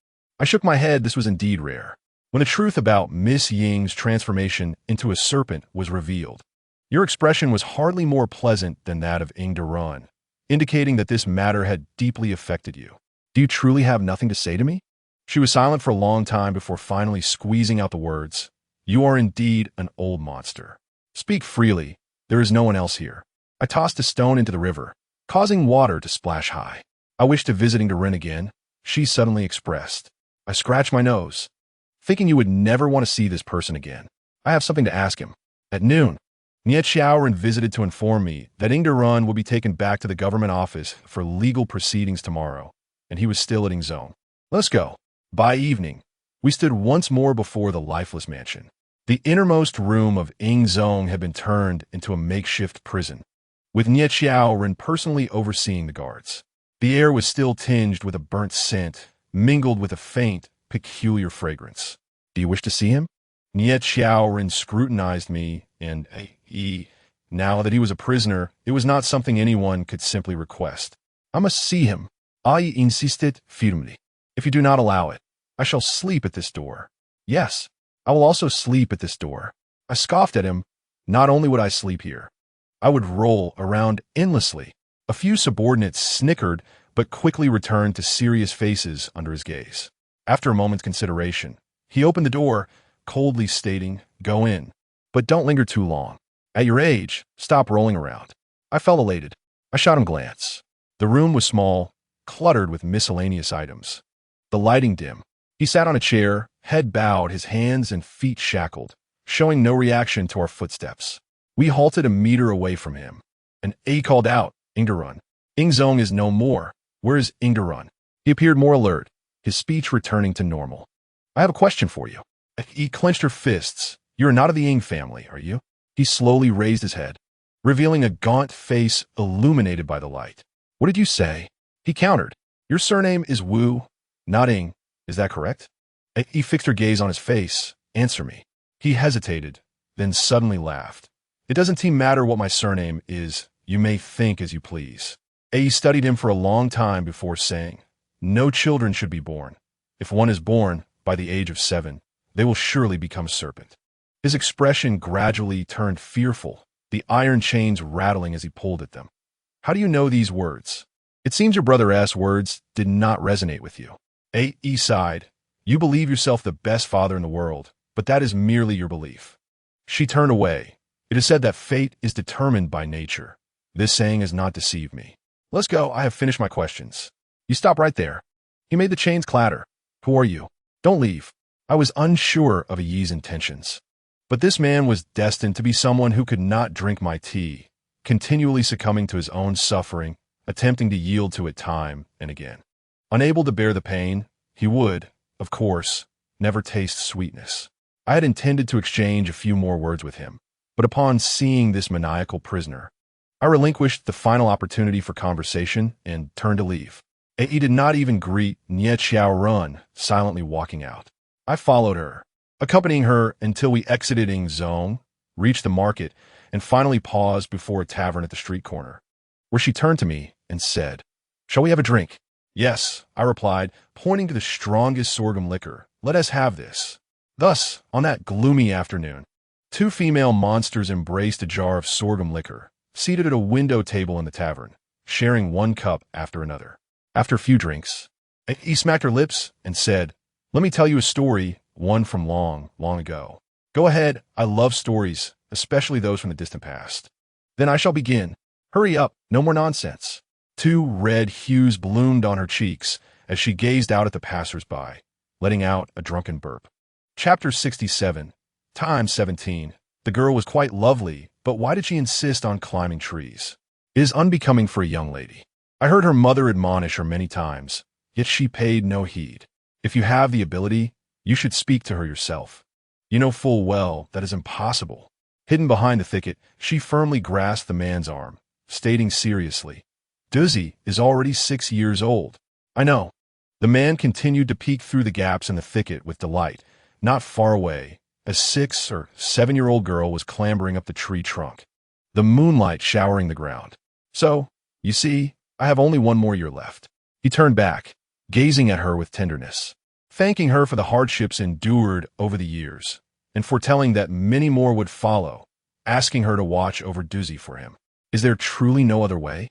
Speaker 1: I shook my head. This was indeed rare. When the truth about Miss Ying's transformation into a serpent was revealed, your expression was hardly more pleasant than that of Ing Derun, indicating that this matter had deeply affected you. Do you truly have nothing to say to me? She was silent for a long time before finally squeezing out the words, You are indeed an old monster. Speak freely. There is no one else here. I tossed a stone into the river, causing water to splash high. I wish to visit Ing Derun again, she suddenly expressed. I scratched my nose, thinking you would never want to see this person again. I have something to ask him. At noon, Niet Xiaoren visited to inform me that Ing Derun will be taken back to the government office for legal proceedings tomorrow, and he was still at Ingzong. Let's go. By evening, we stood once more before the lifeless mansion. The innermost room of Ingzong had been turned into a makeshift prison, with Niet Xiaoren personally overseeing the guards. The air was still tinged with a burnt scent, mingled with a faint, peculiar fragrance. Do you wish to see him? Niet Xiaoren scrutinized me, and now that he was a prisoner, it was not something anyone could simply request. I must see him. I insisted firmly. If you do not allow it, I shall sleep at this door. Yes, I will also sleep at this door. I scoffed at him. Not only would I sleep here, I would roll around endlessly. A few subordinates snickered, but quickly returned to serious faces under his gaze. After a moment's consideration, he opened the door, coldly stating, Go in, but don't linger too long. At your age, stop rolling around. I felt elated. I shot him a glance. The room was small, cluttered with miscellaneous items. The lighting dim. He sat on a chair, head bowed, his hands and feet shackled, showing no reaction to our footsteps. We halted a meter away from him. An A called out, Ing Derun. Ingzong is no more. Where is Ingderun? He appeared more alert, his speech returning to normal. I have a question for you. He clenched her fists. You're not of the Ing family, are you? He slowly raised his head, revealing a gaunt face illuminated by the light. What did you say? He countered. Your surname is Wu, not Ing. Is that correct? He fixed her gaze on his face. Answer me. He hesitated, then suddenly laughed. It doesn't matter what my surname is. You may think as you please. He studied him for a long time before saying, no children should be born. If one is born by the age of 7, they will surely become a serpent. His expression gradually turned fearful, the iron chains rattling as he pulled at them. How do you know these words? It seems your brother's words did not resonate with you. A.E. sighed. You believe yourself the best father in the world, but that is merely your belief. She turned away. It is said that fate is determined by nature. This saying has not deceived me. Let's go. I have finished my questions. You stop right there. He made the chains clatter. Who are you? Don't leave. I was unsure of Yi's intentions. But this man was destined to be someone who could not drink my tea, continually succumbing to his own suffering, attempting to yield to it time and again. Unable to bear the pain, he would, of course, never taste sweetness. I had intended to exchange a few more words with him, but upon seeing this maniacal prisoner, I relinquished the final opportunity for conversation and turned to leave. He did not even greet Nye Xiaorun, silently walking out. I followed her, accompanying her until we exited Ingzong, reached the market, and finally paused before a tavern at the street corner, where she turned to me and said, Shall we have a drink? Yes, I replied, pointing to the strongest sorghum liquor. Let us have this. Thus, on that gloomy afternoon, 2 female monsters embraced a jar of sorghum liquor, seated at a window table in the tavern, sharing one cup after another. After a few drinks, he smacked her lips and said, Let me tell you a story, one from long, long ago. Go ahead, I love stories, especially those from the distant past. Then I shall begin. Hurry up, no more nonsense. 2 red hues bloomed on her cheeks as she gazed out at the passers-by, letting out a drunken burp. Chapter 67, Time 17. The girl was quite lovely, but why did she insist on climbing trees? It is unbecoming for a young lady. I heard her mother admonish her many times, yet she paid no heed. If you have the ability, you should speak to her yourself. You know full well that is impossible. Hidden behind the thicket, she firmly grasped the man's arm, stating seriously, Duzi is already 6 years old. I know. The man continued to peek through the gaps in the thicket with delight. Not far away, a 6 or 7-year-old girl was clambering up the tree trunk, the moonlight showering the ground. So, you see, I have only 1 more year left. He turned back, gazing at her with tenderness, thanking her for the hardships endured over the years, and foretelling that many more would follow, asking her to watch over Duzi for him. Is there truly no other way?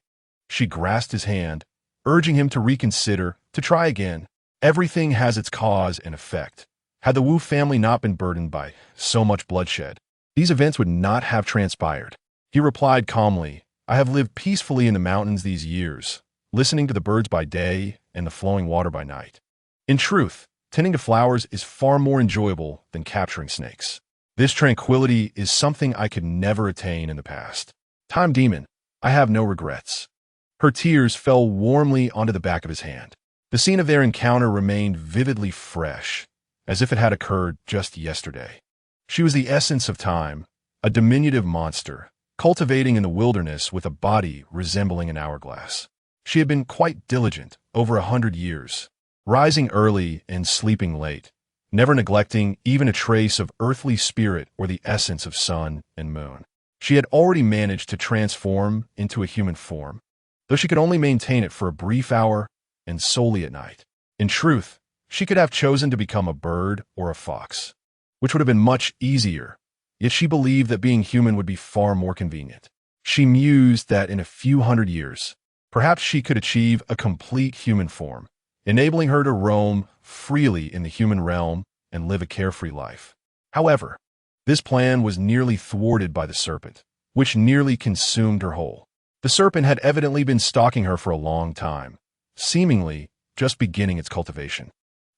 Speaker 1: She grasped his hand, urging him to reconsider, to try again. Everything has its cause and effect. Had the Wu family not been burdened by so much bloodshed, these events would not have transpired. He replied calmly, I have lived peacefully in the mountains these years, listening to the birds by day and the flowing water by night. In truth, tending to flowers is far more enjoyable than capturing snakes. This tranquility is something I could never attain in the past. Time demon, I have no regrets. Her tears fell warmly onto the back of his hand. The scene of their encounter remained vividly fresh, as if it had occurred just yesterday. She was the essence of time, a diminutive monster, cultivating in the wilderness with a body resembling an hourglass. She had been quite diligent over 100 years, rising early and sleeping late, never neglecting even a trace of earthly spirit or the essence of sun and moon. She had already managed to transform into a human form, though she could only maintain it for a brief hour and solely at night. In truth, she could have chosen to become a bird or a fox, which would have been much easier, yet she believed that being human would be far more convenient. She mused that in a few hundred years, perhaps she could achieve a complete human form, enabling her to roam freely in the human realm and live a carefree life. However, this plan was nearly thwarted by the serpent, which nearly consumed her whole. The serpent had evidently been stalking her for a long time, seemingly just beginning its cultivation.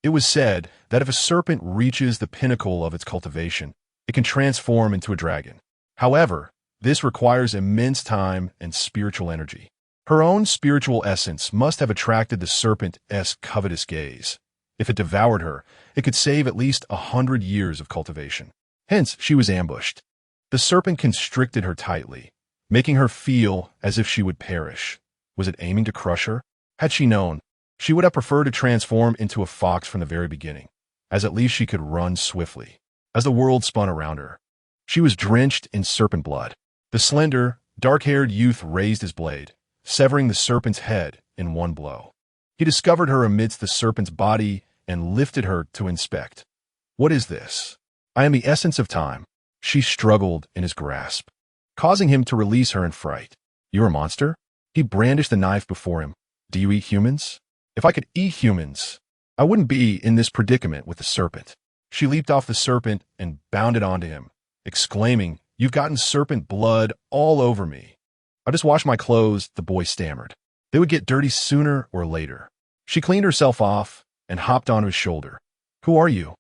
Speaker 1: It was said that if a serpent reaches the pinnacle of its cultivation, it can transform into a dragon. However, this requires immense time and spiritual energy. Her own spiritual essence must have attracted the serpent's covetous gaze. If it devoured her, it could save at least 100 years of cultivation. Hence, she was ambushed. The serpent constricted her tightly, making her feel as if she would perish. Was it aiming to crush her? Had she known, she would have preferred to transform into a fox from the very beginning, as at least she could run swiftly. As the world spun around her, she was drenched in serpent blood. The slender, dark-haired youth raised his blade, severing the serpent's head in one blow. He discovered her amidst the serpent's body and lifted her to inspect. "What is this?" "I am the essence of time." She struggled in his grasp, causing him to release her in fright. "You're a monster?" He brandished the knife before him. "Do you eat humans?" "If I could eat humans, I wouldn't be in this predicament with the serpent." She leaped off the serpent and bounded onto him, exclaiming, "You've gotten serpent blood all over me." "I just washed my clothes," the boy stammered. "They would get dirty sooner or later." She cleaned herself off and hopped onto his shoulder. "Who are you?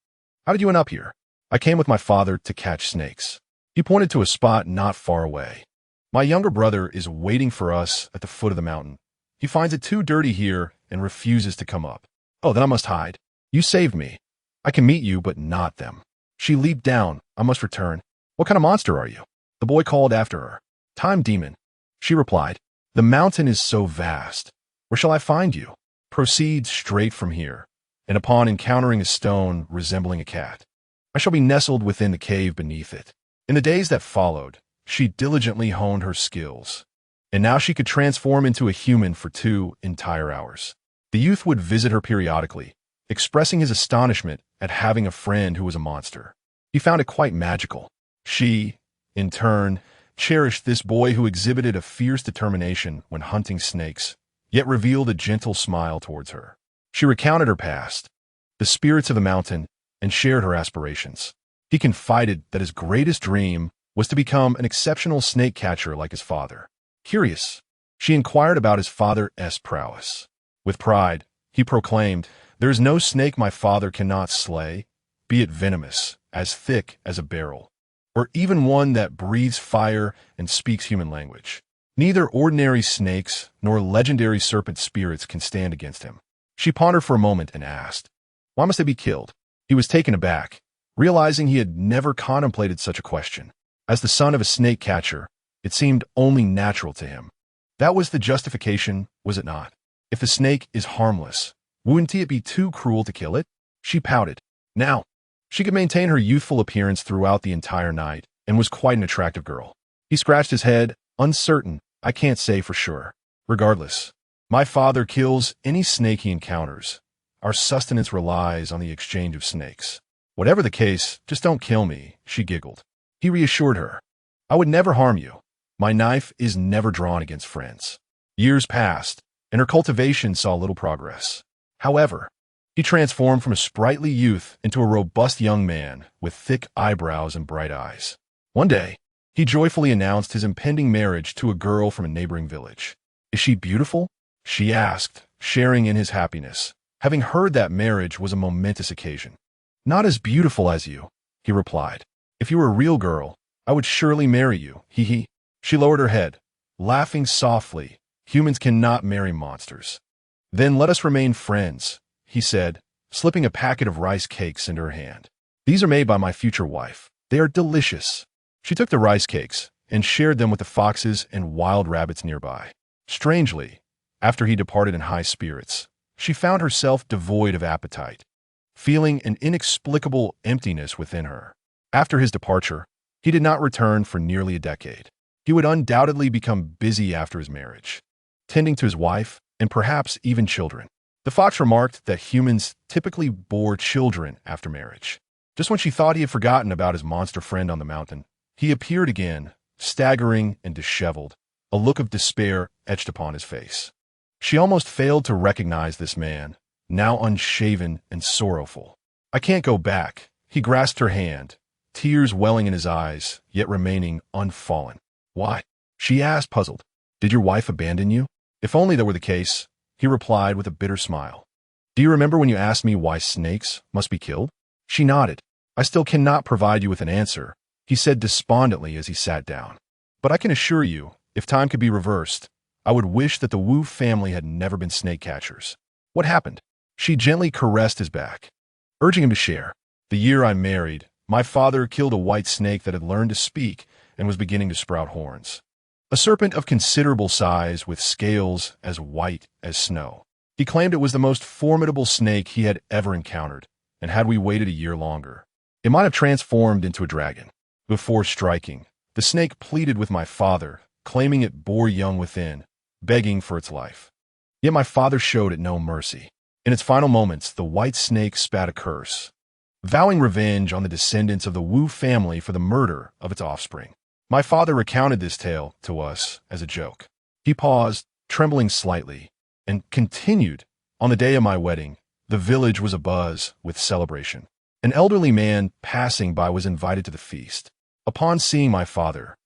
Speaker 1: How did you end up here?" "I came with my father to catch snakes." He pointed to a spot not far away. "My younger brother is waiting for us at the foot of the mountain. He finds it too dirty here and refuses to come up." "Oh, then I must hide." "You saved me. I can meet you, but not them." She leaped down. "I must return." "What kind of monster are you?" The boy called after her. "Time demon." She replied, "The mountain is so vast. Where shall I find you?" "Proceed straight from here, and upon encountering a stone resembling a cat, I shall be nestled within the cave beneath it." In the days that followed, she diligently honed her skills, and now she could transform into a human for 2 entire hours. The youth would visit her periodically, expressing his astonishment at having a friend who was a monster. He found it quite magical. She, in turn, cherished this boy who exhibited a fierce determination when hunting snakes, yet revealed a gentle smile towards her. She recounted her past, the spirits of the mountain, and shared her aspirations. He confided that his greatest dream was to become an exceptional snake catcher like his father. Curious, she inquired about his father's prowess. With pride, he proclaimed, "There is no snake my father cannot slay, be it venomous, as thick as a barrel, or even one that breathes fire and speaks human language. Neither ordinary snakes nor legendary serpent spirits can stand against him." She pondered for a moment and asked, "Why must they be killed?" He was taken aback, realizing he had never contemplated such a question. As the son of a snake catcher, it seemed only natural to him. That was the justification, was it not? If the snake is harmless, wouldn't it be too cruel to kill it? She pouted. Now, she could maintain her youthful appearance throughout the entire night and was quite an attractive girl. He scratched his head, uncertain. "I can't say for sure. Regardless, my father kills any snake he encounters. Our sustenance relies on the exchange of snakes. Whatever the case, just don't kill me," she giggled. He reassured her. "I would never harm you. My knife is never drawn against friends." Years passed, and her cultivation saw little progress. However, he transformed from a sprightly youth into a robust young man with thick eyebrows and bright eyes. One day, he joyfully announced his impending marriage to a girl from a neighboring village. "Is she beautiful?" she asked, sharing in his happiness, having heard that marriage was a momentous occasion. "Not as beautiful as you," he replied. "If you were a real girl, I would surely marry you, he. She lowered her head, laughing softly. "Humans cannot marry monsters." "Then let us remain friends," he said, slipping a packet of rice cakes into her hand. "These are made by my future wife. They are delicious." She took the rice cakes and shared them with the foxes and wild rabbits nearby. Strangely, after he departed in high spirits, she found herself devoid of appetite, feeling an inexplicable emptiness within her. After his departure, he did not return for nearly a decade. He would undoubtedly become busy after his marriage, tending to his wife and perhaps even children. The fox remarked that humans typically bore children after marriage. Just when she thought he had forgotten about his monster friend on the mountain, he appeared again, staggering and disheveled, a look of despair etched upon his face. She almost failed to recognize this man, now unshaven and sorrowful. "I can't go back." He grasped her hand, tears welling in his eyes, yet remaining unfallen. "Why?" she asked, puzzled. "Did your wife abandon you?" "If only that were the case," he replied with a bitter smile. "Do you remember when you asked me why snakes must be killed?" She nodded. "I still cannot provide you with an answer," he said despondently as he sat down. "But I can assure you, if time could be reversed, I would wish that the Wu family had never been snake catchers. What happened? She gently caressed his back, urging him to share. The year I married, my father killed a white snake that had learned to speak and was beginning to sprout horns. A serpent of considerable size with scales as white as snow. He claimed it was the most formidable snake he had ever encountered, and had we waited a year longer, it might have transformed into a dragon. Before striking, the snake pleaded with my father, claiming it bore young within, begging for its life. Yet my father showed it no mercy. In its final moments, the white snake spat a curse, vowing revenge on the descendants of the Wu family for the murder of its offspring. My father recounted this tale to us as a joke. He paused, trembling slightly, and continued. On the day of my wedding, the village was abuzz with celebration. An elderly man passing by was invited to the feast. Upon seeing my father,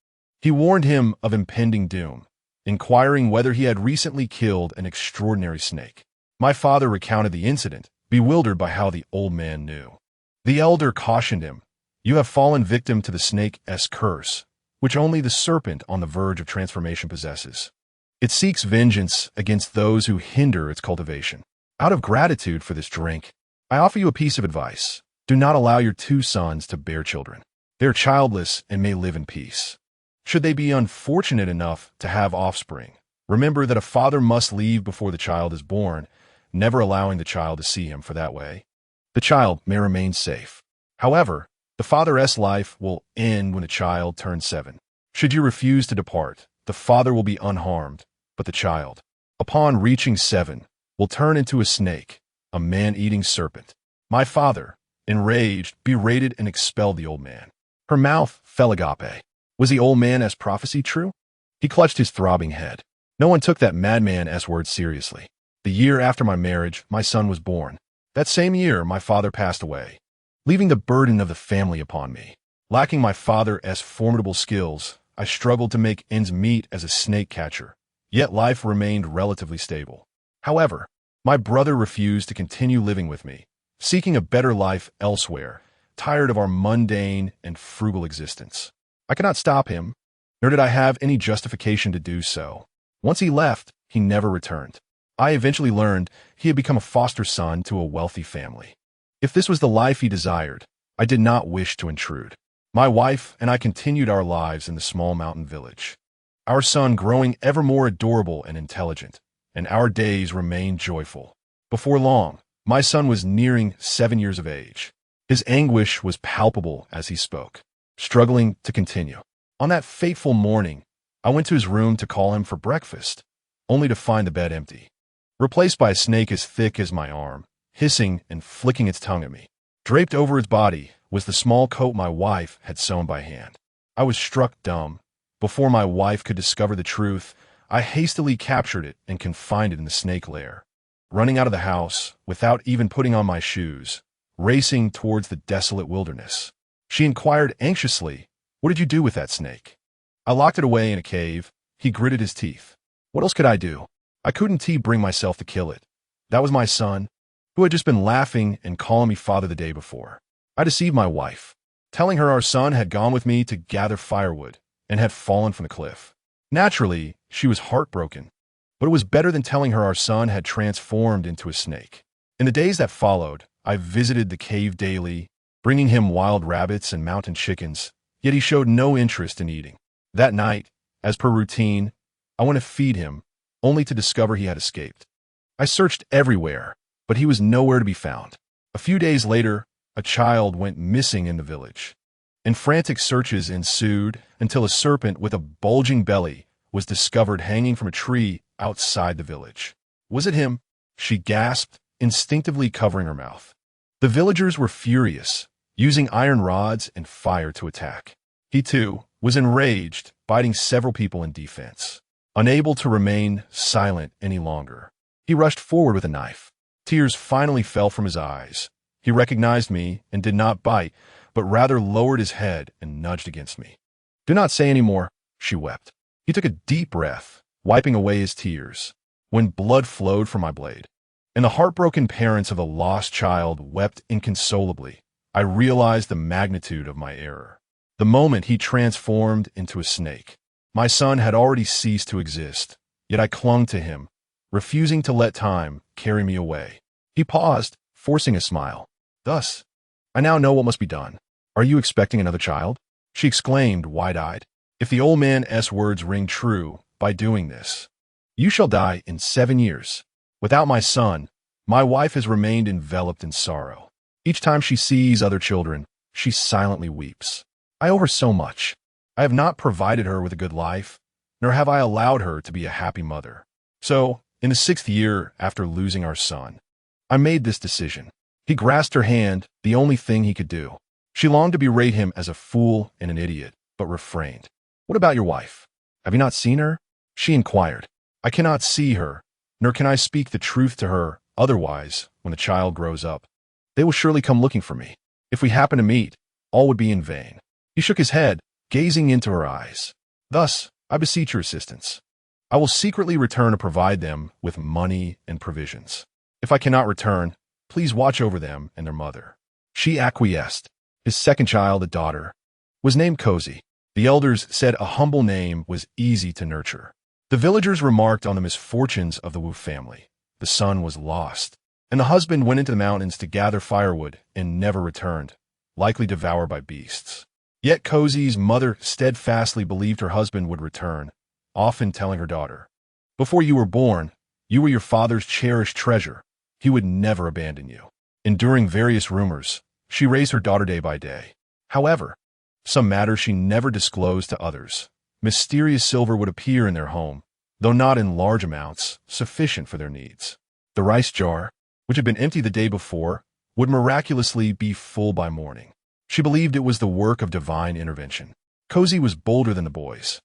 Speaker 1: he warned him of impending doom, inquiring whether he had recently killed an extraordinary snake. My father recounted the incident, bewildered by how the old man knew. The elder cautioned him, "You have fallen victim to the snake's curse, which only the serpent on the verge of transformation possesses. It seeks vengeance against those who hinder its cultivation. Out of gratitude for this drink, I offer you a piece of advice. Do not allow your 2 sons to bear children. They are childless and may live in peace. Should they be unfortunate enough to have offspring, remember that a father must leave before the child is born, never allowing the child to see him for that way. The child may remain safe. However, the father's life will end when the child turns 7. Should you refuse to depart, the father will be unharmed, but the child, upon reaching 7, will turn into a snake, a man-eating serpent." My father, enraged, berated and expelled the old man. Her mouth fell agape. Was the old man's prophecy true? He clutched his throbbing head. No one took that madman's words seriously. The year after my marriage, my son was born. That same year, my father passed away, leaving the burden of the family upon me. Lacking my father's formidable skills, I struggled to make ends meet as a snake catcher, yet life remained relatively stable. However, my brother refused to continue living with me, seeking a better life elsewhere, tired of our mundane and frugal existence. I could not stop him, nor did I have any justification to do so. Once he left, he never returned. I eventually learned he had become a foster son to a wealthy family. If this was the life he desired, I did not wish to intrude. My wife and I continued our lives in the small mountain village, our son growing ever more adorable and intelligent, and our days remained joyful. Before long, my son was nearing 7 years of age. His anguish was palpable as he spoke, struggling to continue. On that fateful morning, I went to his room to call him for breakfast, only to find the bed empty, replaced by a snake as thick as my arm, hissing and flicking its tongue at me. Draped over its body was the small coat my wife had sewn by hand. I was struck dumb. Before my wife could discover the truth, I hastily captured it and confined it in the snake lair. Running out of the house, without even putting on my shoes, racing towards the desolate wilderness, she inquired anxiously, "What did you do with that snake?" I locked it away in a cave. He gritted his teeth. What else could I do? I couldn't bring myself to kill it. That was my son, who had just been laughing and calling me father the day before. I deceived my wife, telling her our son had gone with me to gather firewood and had fallen from the cliff. Naturally, she was heartbroken, but it was better than telling her our son had transformed into a snake. In the days that followed, I visited the cave daily, bringing him wild rabbits and mountain chickens, yet he showed no interest in eating. That night, as per routine, I went to feed him, only to discover he had escaped. I searched everywhere, but he was nowhere to be found. A few days later, a child went missing in the village, and frantic searches ensued until a serpent with a bulging belly was discovered hanging from a tree outside the village. Was it him? She gasped, instinctively covering her mouth. The villagers were furious, using iron rods and fire to attack. He, too, was enraged, biting several people in defense. Unable to remain silent any longer, he rushed forward with a knife. Tears finally fell from his eyes. He recognized me and did not bite, but rather lowered his head and nudged against me. "Do not say any more," she wept. He took a deep breath, wiping away his tears, when blood flowed from my blade, and the heartbroken parents of the lost child wept inconsolably. I realized the magnitude of my error. The moment he transformed into a snake, my son had already ceased to exist, Yet I clung to him, refusing to let time carry me away. He paused, forcing a smile. Thus, I now know what must be done. Are you expecting another child? She exclaimed, wide-eyed. If the old man's words ring true, by doing this, you shall die in 7 years. Without my son, my wife has remained enveloped in sorrow. Each time she sees other children, she silently weeps. I owe her so much. I have not provided her with a good life, nor have I allowed her to be a happy mother. So, in the 6th year after losing our son, I made this decision. He grasped her hand, the only thing he could do. She longed to berate him as a fool and an idiot, but refrained. What about your wife? Have you not seen her? She inquired. I cannot see her, nor can I speak the truth to her. Otherwise, when the child grows up, they will surely come looking for me. If we happen to meet, all would be in vain. He shook his head, gazing into her eyes. Thus, I beseech your assistance. I will secretly return to provide them with money and provisions. If I cannot return, please watch over them and their mother. She acquiesced. His second child, a daughter, was named Cozy. The elders said a humble name was easy to nurture. The villagers remarked on the misfortunes of the Wu family. The son was lost, and the husband went into the mountains to gather firewood and never returned, likely devoured by beasts. Yet Cozy's mother steadfastly believed her husband would return, often telling her daughter, "Before you were born, you were your father's cherished treasure. He would never abandon you." Enduring various rumors, she raised her daughter day by day. However, some matters she never disclosed to others. Mysterious silver would appear in their home, though not in large amounts, sufficient for their needs. The rice jar, which had been empty the day before, would miraculously be full by morning. She believed it was the work of divine intervention. Cozy was bolder than the boys.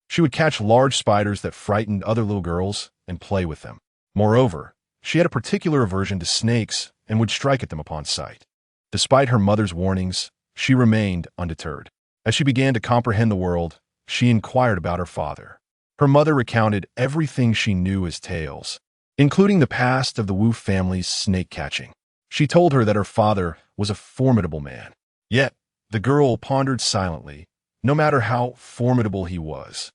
Speaker 1: She would catch large spiders that frightened other little girls and play with them. Moreover, she had a particular aversion to snakes and would strike at them upon sight. Despite her mother's warnings, she remained undeterred. As she began to comprehend the world, she inquired about her father. Her mother recounted everything she knew as tales, including the past of the Wu family's snake catching. She told her that her father was a formidable man. Yet, the girl pondered silently. No matter how formidable he was,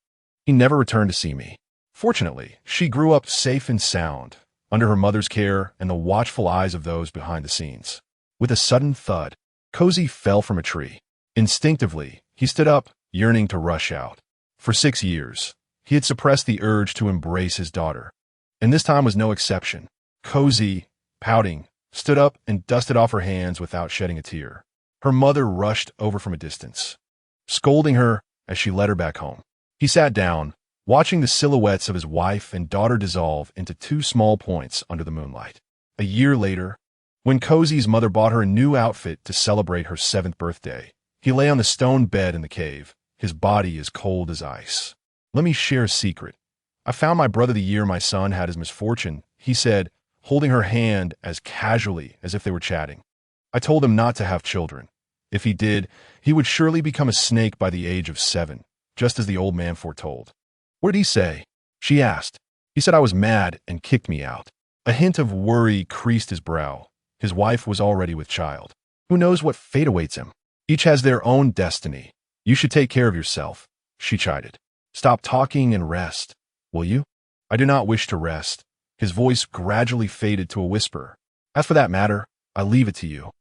Speaker 1: he never returned to see me. Fortunately, she grew up safe and sound, under her mother's care and the watchful eyes of those behind the scenes. With a sudden thud, Cozy fell from a tree. Instinctively, he stood up, yearning to rush out. For 6 years, he had suppressed the urge to embrace his daughter, and this time was no exception. Cozy, pouting, stood up and dusted off her hands without shedding a tear. Her mother rushed over from a distance, scolding her as she led her back home. He sat down, watching the silhouettes of his wife and daughter dissolve into 2 small points under the moonlight. A year later, when Cozy's mother bought her a new outfit to celebrate her 7th birthday, he lay on the stone bed in the cave, his body as cold as ice. Let me share a secret. I found my brother the year my son had his misfortune, he said, holding her hand as casually as if they were chatting. I told him not to have children. If he did, he would surely become a snake by the age of 7, just as the old man foretold. What did he say? She asked. He said I was mad and kicked me out. A hint of worry creased his brow. His wife was already with child. Who knows what fate awaits him? Each has their own destiny. You should take care of yourself, she chided. Stop talking and rest, will you? I do not wish to rest. His voice gradually faded to a whisper. As for that matter, I leave it to you.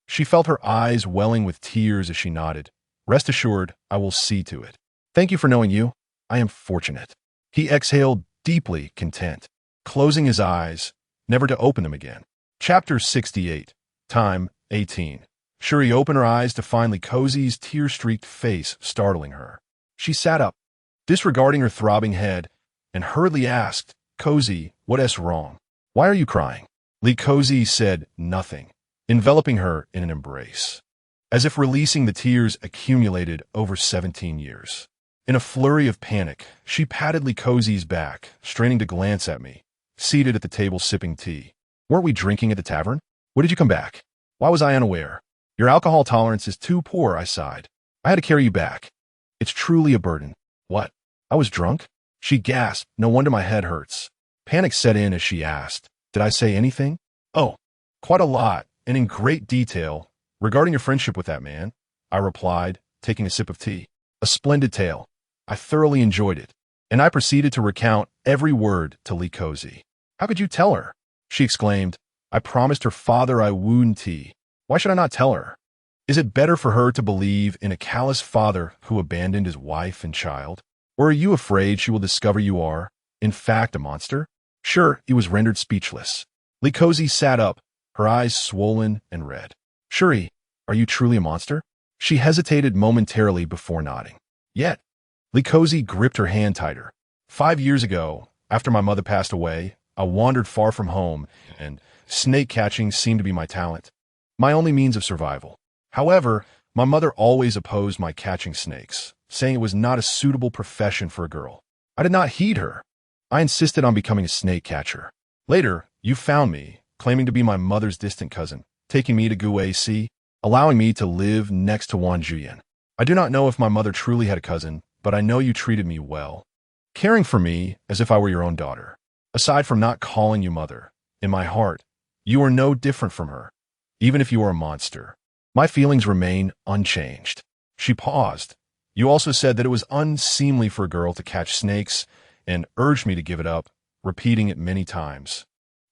Speaker 1: She felt her eyes welling with tears as she nodded. Rest assured, I will see to it. Thank you for knowing you. I am fortunate. He exhaled deeply content, closing his eyes, never to open them again. Chapter 68. Time 18. Shuri opened her eyes to find Cozy's tear-streaked face startling her. She sat up, disregarding her throbbing head, and hurriedly asked, Cozy, what's wrong? Why are you crying? Cozy said nothing, enveloping her in an embrace, as if releasing the tears accumulated over 17 years. In a flurry of panic, she patted Cozy's back, straining to glance at me, seated at the table sipping tea. Weren't we drinking at the tavern? When did you come back? Why was I unaware? Your alcohol tolerance is too poor, I sighed. I had to carry you back. It's truly a burden. What? I was drunk? She gasped. No wonder my head hurts. Panic set in as she asked, did I say anything? Oh, quite a lot, and in great detail, regarding your friendship with that man, I replied, taking a sip of tea. A splendid tale. I thoroughly enjoyed it. and I proceeded to recount every word to Li Cozy. How could you tell her? She exclaimed. I promised her father I wouldn't. Why should I not tell her? Is it better for her to believe in a callous father who abandoned his wife and child? Or are you afraid she will discover you are, in fact, a monster? Sure, he was rendered speechless. Li Cozy sat up, her eyes swollen and red. Shuri, are you truly a monster? She hesitated momentarily before nodding. Yet, Li Cozy gripped her hand tighter. 5 years ago, after my mother passed away, I wandered far from home, and snake catching seemed to be my talent, my only means of survival. However, my mother always opposed my catching snakes, saying it was not a suitable profession for a girl. I did not heed her. I insisted on becoming a snake catcher. Later, you found me, claiming to be my mother's distant cousin, taking me to Guasi, allowing me to live next to Wan Juyan. I do not know if my mother truly had a cousin, but I know you treated me well, caring for me as if I were your own daughter. Aside from not calling you mother, in my heart, you are no different from her, even if you are a monster. My feelings remain unchanged. She paused. You also said that it was unseemly for a girl to catch snakes and urged me to give it up, repeating it many times.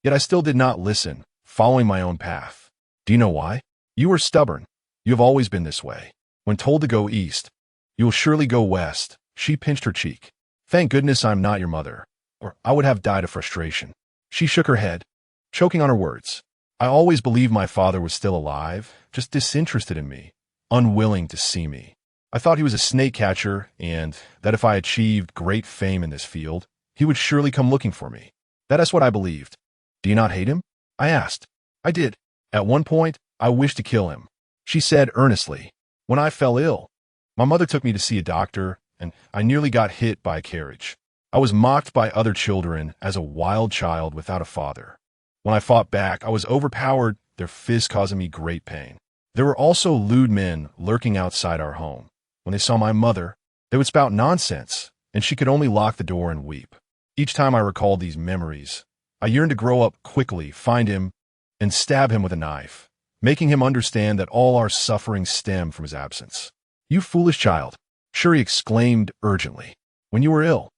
Speaker 1: Yet I still did not listen, following my own path. Do you know why? You are stubborn. You have always been this way. When told to go east, you will surely go west. She pinched her cheek. Thank goodness I'm not your mother, or I would have died of frustration. She shook her head, choking on her words. I always believed my father was still alive, just disinterested in me, unwilling to see me. I thought he was a snake catcher, and that if I achieved great fame in this field, he would surely come looking for me. That is what I believed. Do you not hate him? I asked. I did. At one point, I wished to kill him. She said earnestly. When I fell ill, my mother took me to see a doctor, and I nearly got hit by a carriage. I was mocked by other children as a wild child without a father. When I fought back, I was overpowered, their fists causing me great pain. There were also lewd men lurking outside our home. When they saw my mother, they would spout nonsense, and she could only lock the door and weep. Each time I recalled these memories, I yearned to grow up quickly, find him, and stab him with a knife, making him understand that all our suffering stemmed from his absence. You foolish child, Shuri exclaimed urgently. When you were ill,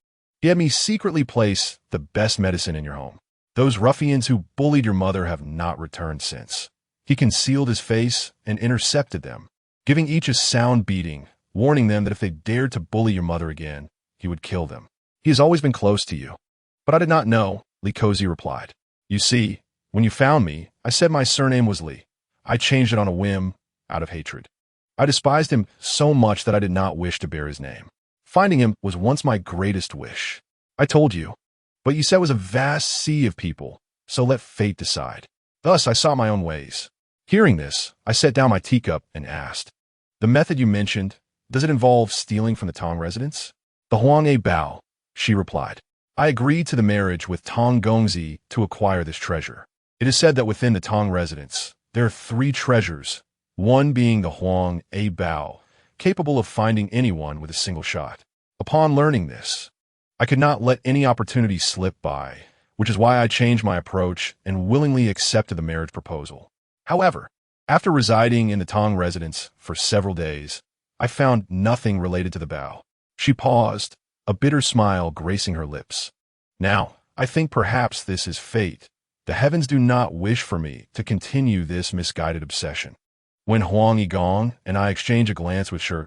Speaker 1: he had me secretly place the best medicine in your home. Those ruffians who bullied your mother have not returned since. He concealed his face and intercepted them, giving each a sound beating, warning them that if they dared to bully your mother again, he would kill them. He has always been close to you. But I did not know, Li Cozy replied. You see, when you found me, I said my surname was Li. I changed it on a whim, out of hatred. I despised him so much that I did not wish to bear his name. Finding him was once my greatest wish. I told you. But you said it was a vast sea of people, so let fate decide. Thus I sought my own ways. Hearing this, I set down my teacup and asked, the method you mentioned, does it involve stealing from the Tong residents? The Huang Bao, she replied. I agreed to the marriage with Tong Gongzi to acquire this treasure. It is said that within the Tong residence, there are 3 treasures, one being the Huang Bao, capable of finding anyone with a single shot. Upon learning this, I could not let any opportunity slip by, which is why I changed my approach and willingly accepted the marriage proposal. However, after residing in the Tong residence for several days, I found nothing related to the Bao. She paused, a bitter smile gracing her lips. Now, I think perhaps this is fate. The heavens do not wish for me to continue this misguided obsession. When Huang Yigong and I exchanged a glance with Shi,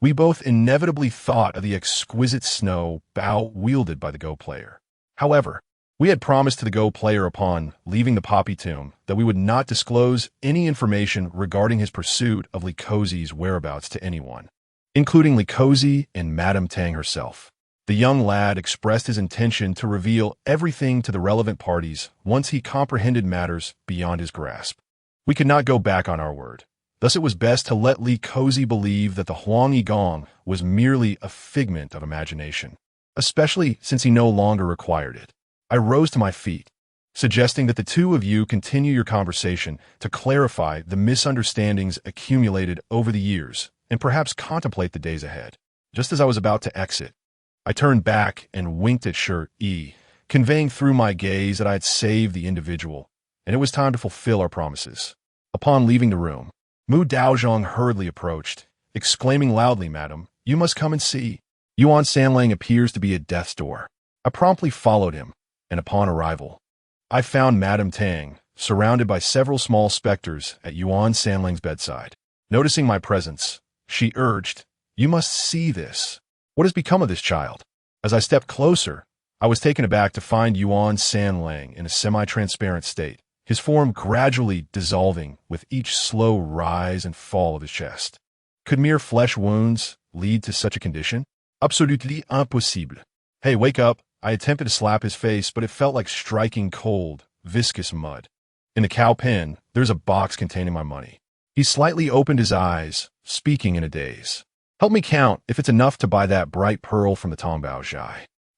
Speaker 1: we both inevitably thought of the exquisite snow Bao wielded by the Go player. However, we had promised to the Go player upon leaving the Poppy Tomb that we would not disclose any information regarding his pursuit of Li Cozy's whereabouts to anyone, including Li Cozy and Madame Tang herself. The young lad expressed his intention to reveal everything to the relevant parties once he comprehended matters beyond his grasp. We could not go back on our word. Thus it was best to let Li Cozy believe that the Huang Yigong was merely a figment of imagination, especially since he no longer required it. I rose to my feet, suggesting that the two of you continue your conversation to clarify the misunderstandings accumulated over the years and perhaps contemplate the days ahead. Just as I was about to exit, I turned back and winked at Shi, conveying through my gaze that I had saved the individual, and it was time to fulfill our promises. Upon leaving the room, Mu Daozhong hurriedly approached, exclaiming loudly, Madam, you must come and see. Yuan Sanlang appears to be at death's door. I promptly followed him, and upon arrival, I found Madame Tang, surrounded by several small specters at Yuan Sanlang's bedside. Noticing my presence, she urged, "You must see this. What has become of this child?" As I stepped closer, I was taken aback to find Yuan Sanlang in a semi-transparent state, his form gradually dissolving with each slow rise and fall of his chest. Could mere flesh wounds lead to such a condition? Absolutely impossible. "Hey, wake up." I attempted to slap his face, but it felt like striking cold, viscous mud. In the cow pen, there's a box containing my money. He slightly opened his eyes, speaking in a daze. "Help me count if it's enough to buy that bright pearl from the Tongbao.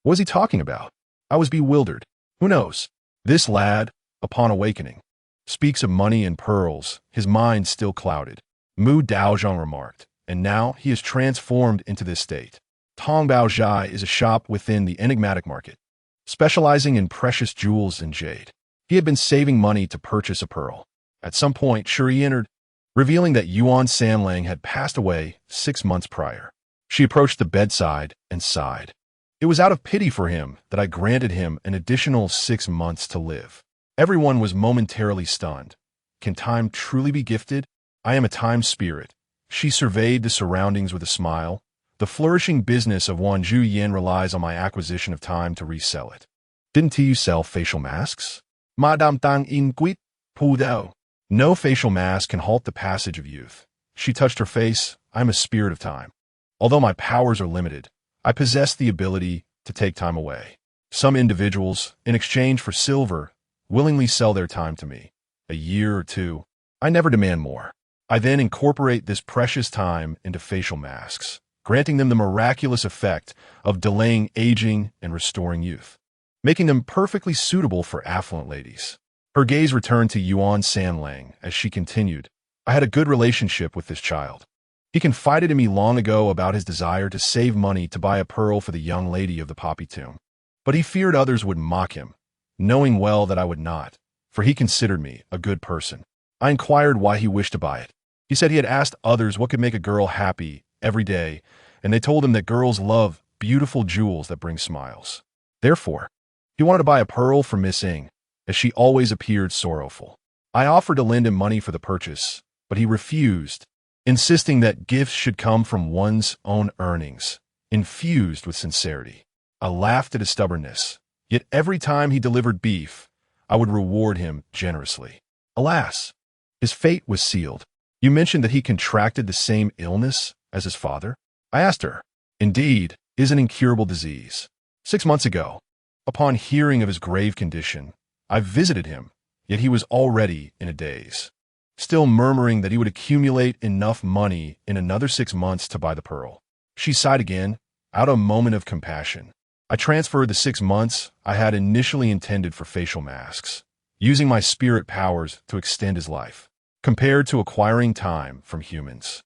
Speaker 1: What was he talking about? I was bewildered. Who knows? This lad, upon awakening, speaks of money and pearls, his mind still clouded. Mu Daozhong remarked, and now he is transformed into this state. Tongbao is a shop within the enigmatic market, specializing in precious jewels and jade. He had been saving money to purchase a pearl. At some point, Shuri entered, revealing that Yuan Sanlang had passed away 6 months prior. She approached the bedside and sighed. It was out of pity for him that I granted him an additional 6 months to live. Everyone was momentarily stunned. Can time truly be gifted? I am a time spirit. She surveyed the surroundings with a smile. The flourishing business of Wanzhou Yin relies on my acquisition of time to resell it. Didn't you sell facial masks? Madame Tang inquit, Pudao. No facial mask can halt the passage of youth. She touched her face. I'm a spirit of time. Although my powers are limited, I possess the ability to take time away. Some individuals, in exchange for silver, willingly sell their time to me. A year or 2. I never demand more. I then incorporate this precious time into facial masks, granting them the miraculous effect of delaying aging and restoring youth, making them perfectly suitable for affluent ladies. Her gaze returned to Yuan Sanlang as she continued, "I had a good relationship with this child. He confided in me long ago about his desire to save money to buy a pearl for the young lady of the poppy tomb. But he feared others would mock him, knowing well that I would not, for he considered me a good person. I inquired why he wished to buy it. He said he had asked others what could make a girl happy every day, and they told him that girls love beautiful jewels that bring smiles. Therefore, he wanted to buy a pearl for Miss Ing, as she always appeared sorrowful. I offered to lend him money for the purchase, but he refused, insisting that gifts should come from one's own earnings, infused with sincerity. I laughed at his stubbornness, yet every time he delivered beef, I would reward him generously. Alas, his fate was sealed. You mentioned that he contracted the same illness as his father? I asked her. Indeed, is an incurable disease. 6 months ago, upon hearing of his grave condition, I visited him, yet he was already in a daze, still murmuring that he would accumulate enough money in another 6 months to buy the pearl. She sighed again, out of a moment of compassion. I transferred the 6 months I had initially intended for facial masks, using my spirit powers to extend his life. Compared to acquiring time from humans,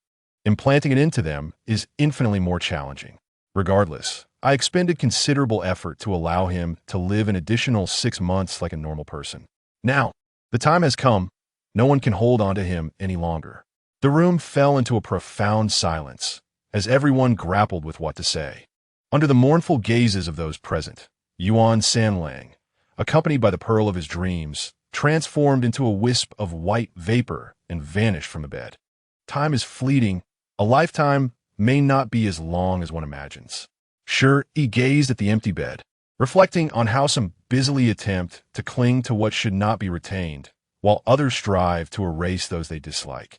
Speaker 1: implanting it into them is infinitely more challenging. Regardless, I expended considerable effort to allow him to live an additional 6 months like a normal person. Now, the time has come. No one can hold on to him any longer. The room fell into a profound silence, as everyone grappled with what to say. Under the mournful gazes of those present, Yuan Sanlang, accompanied by the pearl of his dreams, transformed into a wisp of white vapor and vanished from the bed. Time is fleeting. A lifetime may not be as long as one imagines. Sure, he gazed at the empty bed, reflecting on how some busily attempt to cling to what should not be retained, while others strive to erase those they dislike.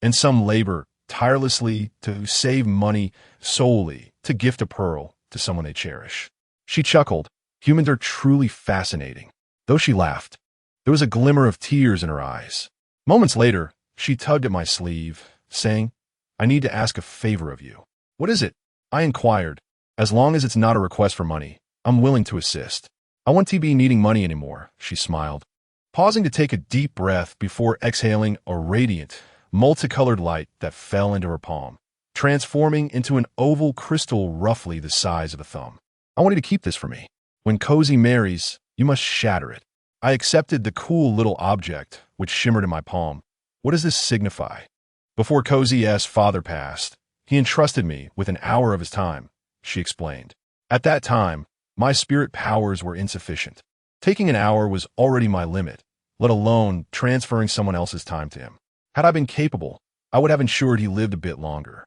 Speaker 1: And some labor tirelessly to save money solely to gift a pearl to someone they cherish. She chuckled. Humans are truly fascinating. Though she laughed, there was a glimmer of tears in her eyes. Moments later, she tugged at my sleeve, saying, "I need to ask a favor of you." "What is it?" I inquired. "As long as it's not a request for money, I'm willing to assist. I won't be needing money anymore," she smiled, pausing to take a deep breath before exhaling a radiant, multicolored light that fell into her palm, transforming into an oval crystal roughly the size of a thumb. "I want you to keep this for me. When Cozy marries, you must shatter it." I accepted the cool little object, which shimmered in my palm. What does this signify? Before Cozy's father passed, he entrusted me with an hour of his time, she explained. At that time, my spirit powers were insufficient. Taking an hour was already my limit, let alone transferring someone else's time to him. Had I been capable, I would have ensured he lived a bit longer.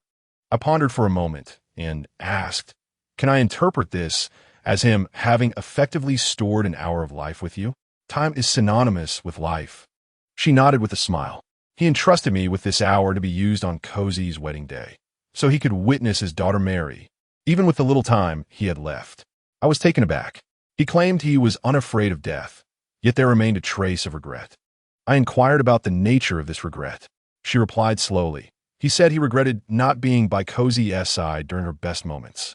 Speaker 1: I pondered for a moment and asked, can I interpret this as him having effectively stored an hour of life with you? Time is synonymous with life. She nodded with a smile. He entrusted me with this hour to be used on Cozy's wedding day, so he could witness his daughter marry, even with the little time he had left. I was taken aback. He claimed he was unafraid of death, yet there remained a trace of regret. I inquired about the nature of this regret. She replied slowly. He said he regretted not being by Cozy's side during her best moments.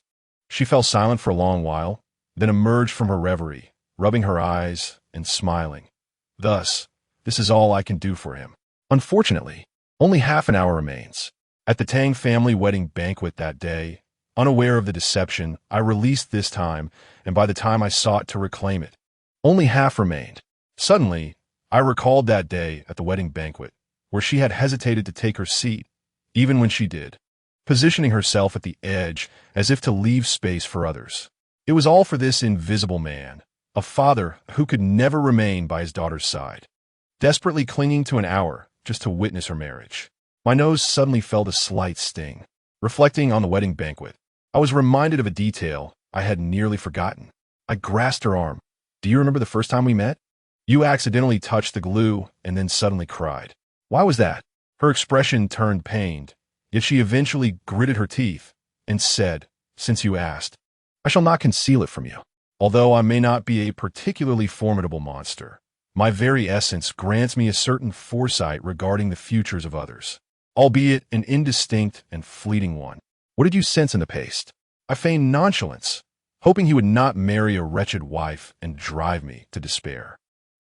Speaker 1: She fell silent for a long while, then emerged from her reverie, rubbing her eyes and smiling. Thus, this is all I can do for him. Unfortunately, only half an hour remains. At the Tang family wedding banquet that day, unaware of the deception, I released this time, and by the time I sought to reclaim it, only half remained. Suddenly, I recalled that day at the wedding banquet, where she had hesitated to take her seat, even when she did, positioning herself at the edge as if to leave space for others. It was all for this invisible man, a father who could never remain by his daughter's side, desperately clinging to an hour just to witness her marriage. My nose suddenly felt a slight sting. Reflecting on the wedding banquet, I was reminded of a detail I had nearly forgotten. I grasped her arm. Do you remember the first time we met? You accidentally touched the glue and then suddenly cried. Why was that? Her expression turned pained, yet she eventually gritted her teeth and said, since you asked, I shall not conceal it from you. Although I may not be a particularly formidable monster, my very essence grants me a certain foresight regarding the futures of others, albeit an indistinct and fleeting one. What did you sense in the paste? I feigned nonchalance, hoping he would not marry a wretched wife and drive me to despair.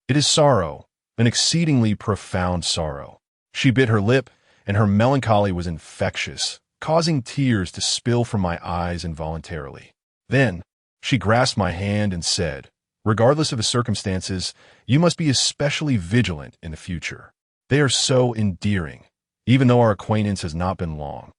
Speaker 1: It is sorrow, an exceedingly profound sorrow. She bit her lip, and her melancholy was infectious, causing tears to spill from my eyes involuntarily. Then, she grasped my hand and said, regardless of the circumstances, you must be especially vigilant in the future. They are so endearing, even though our acquaintance has not been long.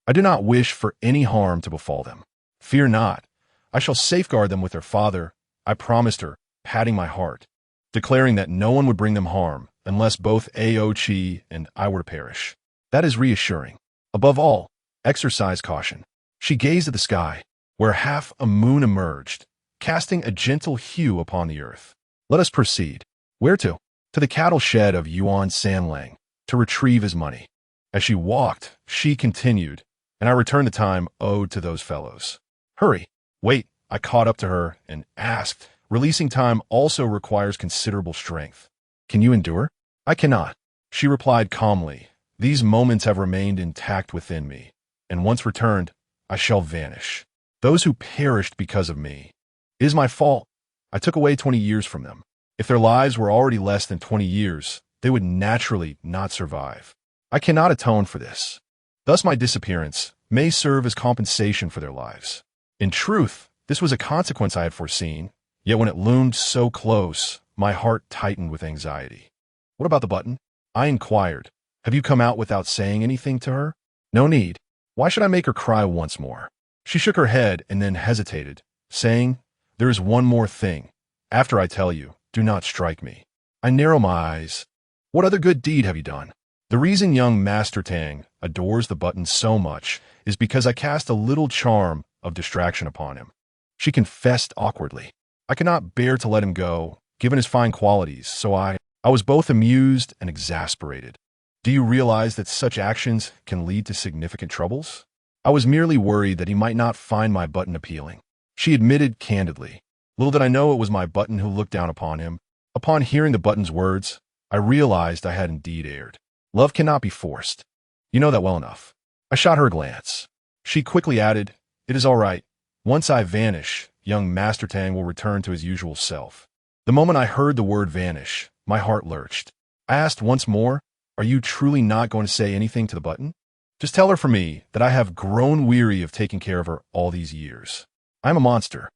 Speaker 1: I do not wish for any harm to befall them. Fear not. I shall safeguard them with their father, I promised her, patting my heart, declaring that no one would bring them harm unless both Aochi and I were to perish. That is reassuring. Above all, exercise caution. She gazed at the sky, where half a moon emerged, casting a gentle hue upon the earth. Let us proceed. Where to? To the cattle shed of Yuan Sanlang, to retrieve his money. As she walked, she continued, and I returned the time owed to those fellows. Hurry. Wait, I caught up to her and asked. Releasing time also requires considerable strength. Can you endure? I cannot. She replied calmly. These moments have remained intact within me, and once returned, I shall vanish. Those who perished because of me. It is my fault. I took away 20 years from them. If their lives were already less than 20 years, they would naturally not survive. I cannot atone for this. Thus my disappearance may serve as compensation for their lives. In truth, this was a consequence I had foreseen, yet when it loomed so close, my heart tightened with anxiety. What about the button? I inquired. Have you come out without saying anything to her? No need. Why should I make her cry once more? She shook her head and then hesitated, saying, there is one more thing. After I tell you, do not strike me. I narrow my eyes. What other good deed have you done? The reason young Master Tang adores the button so much is because I cast a little charm of distraction upon him. She confessed awkwardly. I could not bear to let him go, given his fine qualities, so I was both amused and exasperated. Do you realize that such actions can lead to significant troubles? I was merely worried that he might not find my button appealing. She admitted candidly. Little did I know it was my button who looked down upon him. Upon hearing the button's words, I realized I had indeed erred. Love cannot be forced. You know that well enough. I shot her a glance. She quickly added, it is all right. Once I vanish, young Master Tang will return to his usual self. The moment I heard the word vanish, my heart lurched. I asked once more, are you truly not going to say anything to the button? Just tell her for me that I have grown weary of taking care of her all these years. I am a monster,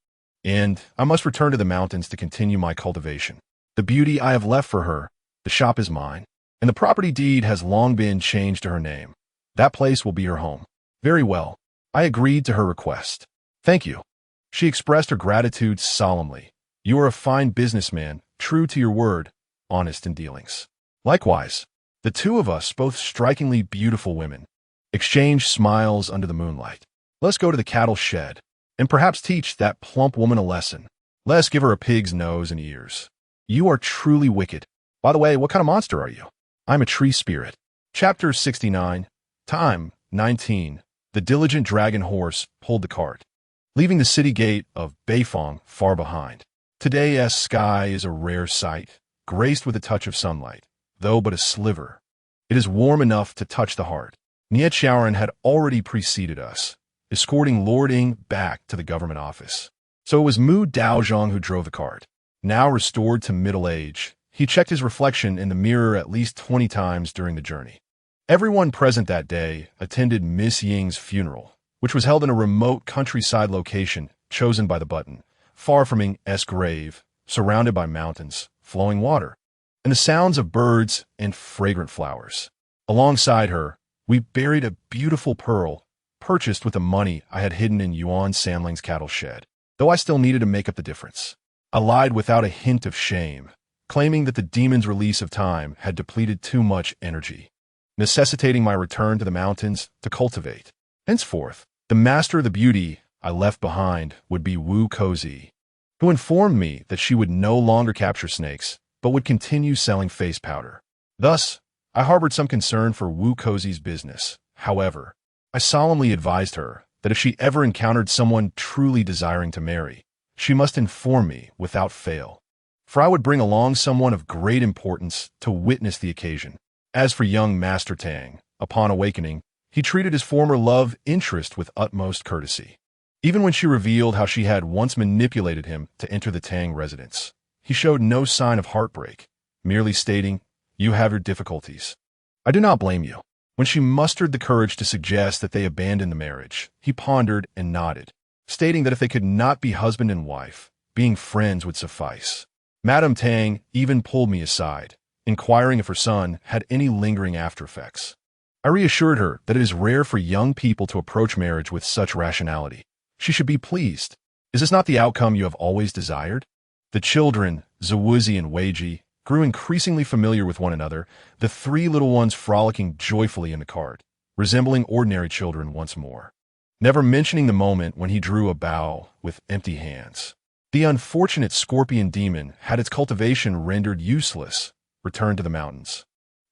Speaker 1: and I must return to the mountains to continue my cultivation. The beauty I have left for her, the shop is mine, and the property deed has long been changed to her name. That place will be her home. Very well. I agreed to her request. Thank you. She expressed her gratitude solemnly. You are a fine businessman, true to your word, honest in dealings. Likewise, the two of us, both strikingly beautiful women, exchanged smiles under the moonlight. Let's go to the cattle shed, and perhaps teach that plump woman a lesson. Let's give her a pig's nose and ears. You are truly wicked. By the way, what kind of monster are you? I'm a tree spirit. Chapter 69. Time 19. The diligent dragon horse pulled the cart, leaving the city gate of Beifong far behind. Today's sky is a rare sight, graced with a touch of sunlight, though but a sliver. It is warm enough to touch the heart. Nie Chaoran had already preceded us, escorting Lord Ing back to the government office. So it was Mu Daozhong who drove the cart. Now restored to middle age, he checked his reflection in the mirror at least 20 times during the journey. Everyone present that day attended Miss Ying's funeral, which was held in a remote countryside location chosen by the button, far from Ing's grave, surrounded by mountains, flowing water, and the sounds of birds and fragrant flowers. Alongside her, we buried a beautiful pearl purchased with the money I had hidden in Yuan Samling's cattle shed, though I still needed to make up the difference. I lied without a hint of shame, claiming that the demon's release of time had depleted too much energy, necessitating my return to the mountains to cultivate. Henceforth, the master of the beauty I left behind would be Wu Cozy, who informed me that she would no longer capture snakes, but would continue selling face powder. Thus, I harbored some concern for Wu Cozy's business. However, I solemnly advised her that if she ever encountered someone truly desiring to marry, she must inform me without fail, for I would bring along someone of great importance to witness the occasion. As for young Master Tang, upon awakening, he treated his former love interest with utmost courtesy. Even when she revealed how she had once manipulated him to enter the Tang residence, he showed no sign of heartbreak, merely stating, "You have your difficulties. I do not blame you." When she mustered the courage to suggest that they abandon the marriage, he pondered and nodded, stating that if they could not be husband and wife, being friends would suffice. Madame Tang even pulled me aside, inquiring if her son had any lingering after-effects. I reassured her that it is rare for young people to approach marriage with such rationality. She should be pleased. Is this not the outcome you have always desired? The children, Zawuzi and Weiji, grew increasingly familiar with one another, the three little ones frolicking joyfully in the cart, resembling ordinary children once more, never mentioning the moment when he drew a bow with empty hands. The unfortunate scorpion demon had its cultivation rendered useless, returned to the mountains.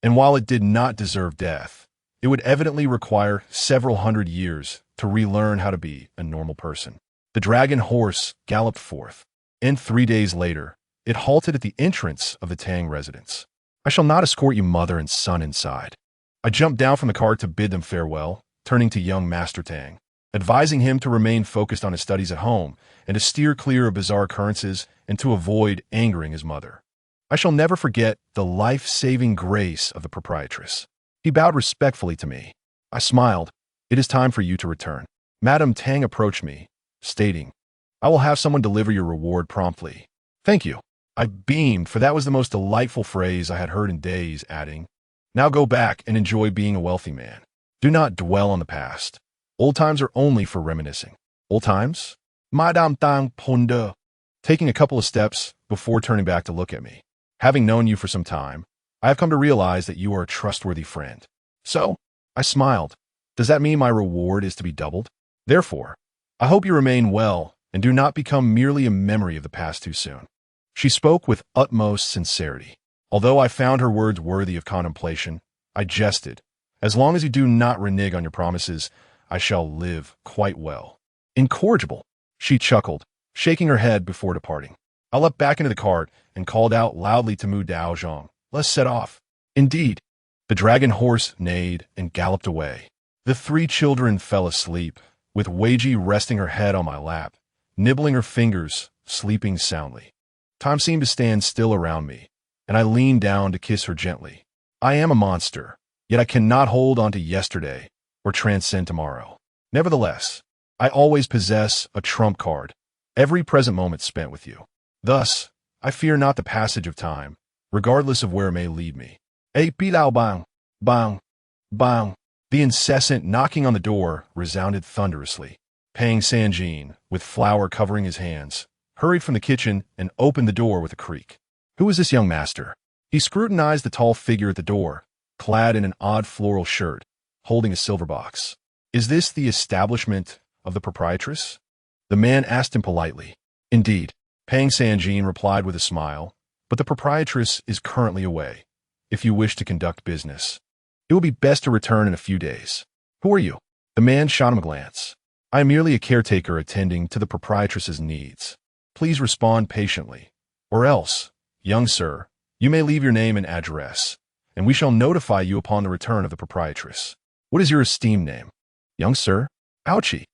Speaker 1: And while it did not deserve death, it would evidently require several hundred years to relearn how to be a normal person. The dragon horse galloped forth, and 3 days later, it halted at the entrance of the Tang residence. I shall not escort you mother and son inside. I jumped down from the cart to bid them farewell, turning to young Master Tang, advising him to remain focused on his studies at home and to steer clear of bizarre occurrences and to avoid angering his mother. I shall never forget the life-saving grace of the proprietress. He bowed respectfully to me. I smiled. It is time for you to return. Madame Tang approached me, stating, I will have someone deliver your reward promptly. Thank you. I beamed, for that was the most delightful phrase I had heard in days, adding, now go back and enjoy being a wealthy man. Do not dwell on the past. Old times are only for reminiscing. Old times? Madame Tang ponde, taking a couple of steps before turning back to look at me. Having known you for some time, I have come to realize that you are a trustworthy friend. So, I smiled. Does that mean my reward is to be doubled? Therefore, I hope you remain well and do not become merely a memory of the past too soon. She spoke with utmost sincerity. Although I found her words worthy of contemplation, I jested. As long as you do not renege on your promises, I shall live quite well. Incorrigible, she chuckled, shaking her head before departing. I leapt back into the cart and called out loudly to Mu Daozhong, let's set off. Indeed, the dragon horse neighed and galloped away. The three children fell asleep, with Weiji resting her head on my lap, nibbling her fingers, sleeping soundly. Time seemed to stand still around me, and I leaned down to kiss her gently. I am a monster, yet I cannot hold on to yesterday or transcend tomorrow. Nevertheless, I always possess a trump card, every present moment spent with you. Thus, I fear not the passage of time, regardless of where it may lead me. Bilao bang, bang, bang. The incessant knocking on the door resounded thunderously. Pang Sanjin, with flour covering his hands, hurried from the kitchen and opened the door with a creak. Who is this young master? He scrutinized the tall figure at the door, clad in an odd floral shirt, holding a silver box. Is this the establishment of the proprietress? The man asked him politely. Indeed, Pang Sanjin replied with a smile, but the proprietress is currently away. If you wish to conduct business, it will be best to return in a few days. Who are you? The man shot him a glance. I am merely a caretaker attending to the proprietress's needs. Please respond patiently, or else, young sir, you may leave your name and address, and we shall notify you upon the return of the proprietress. What is your esteemed name? Young sir? Ouchie.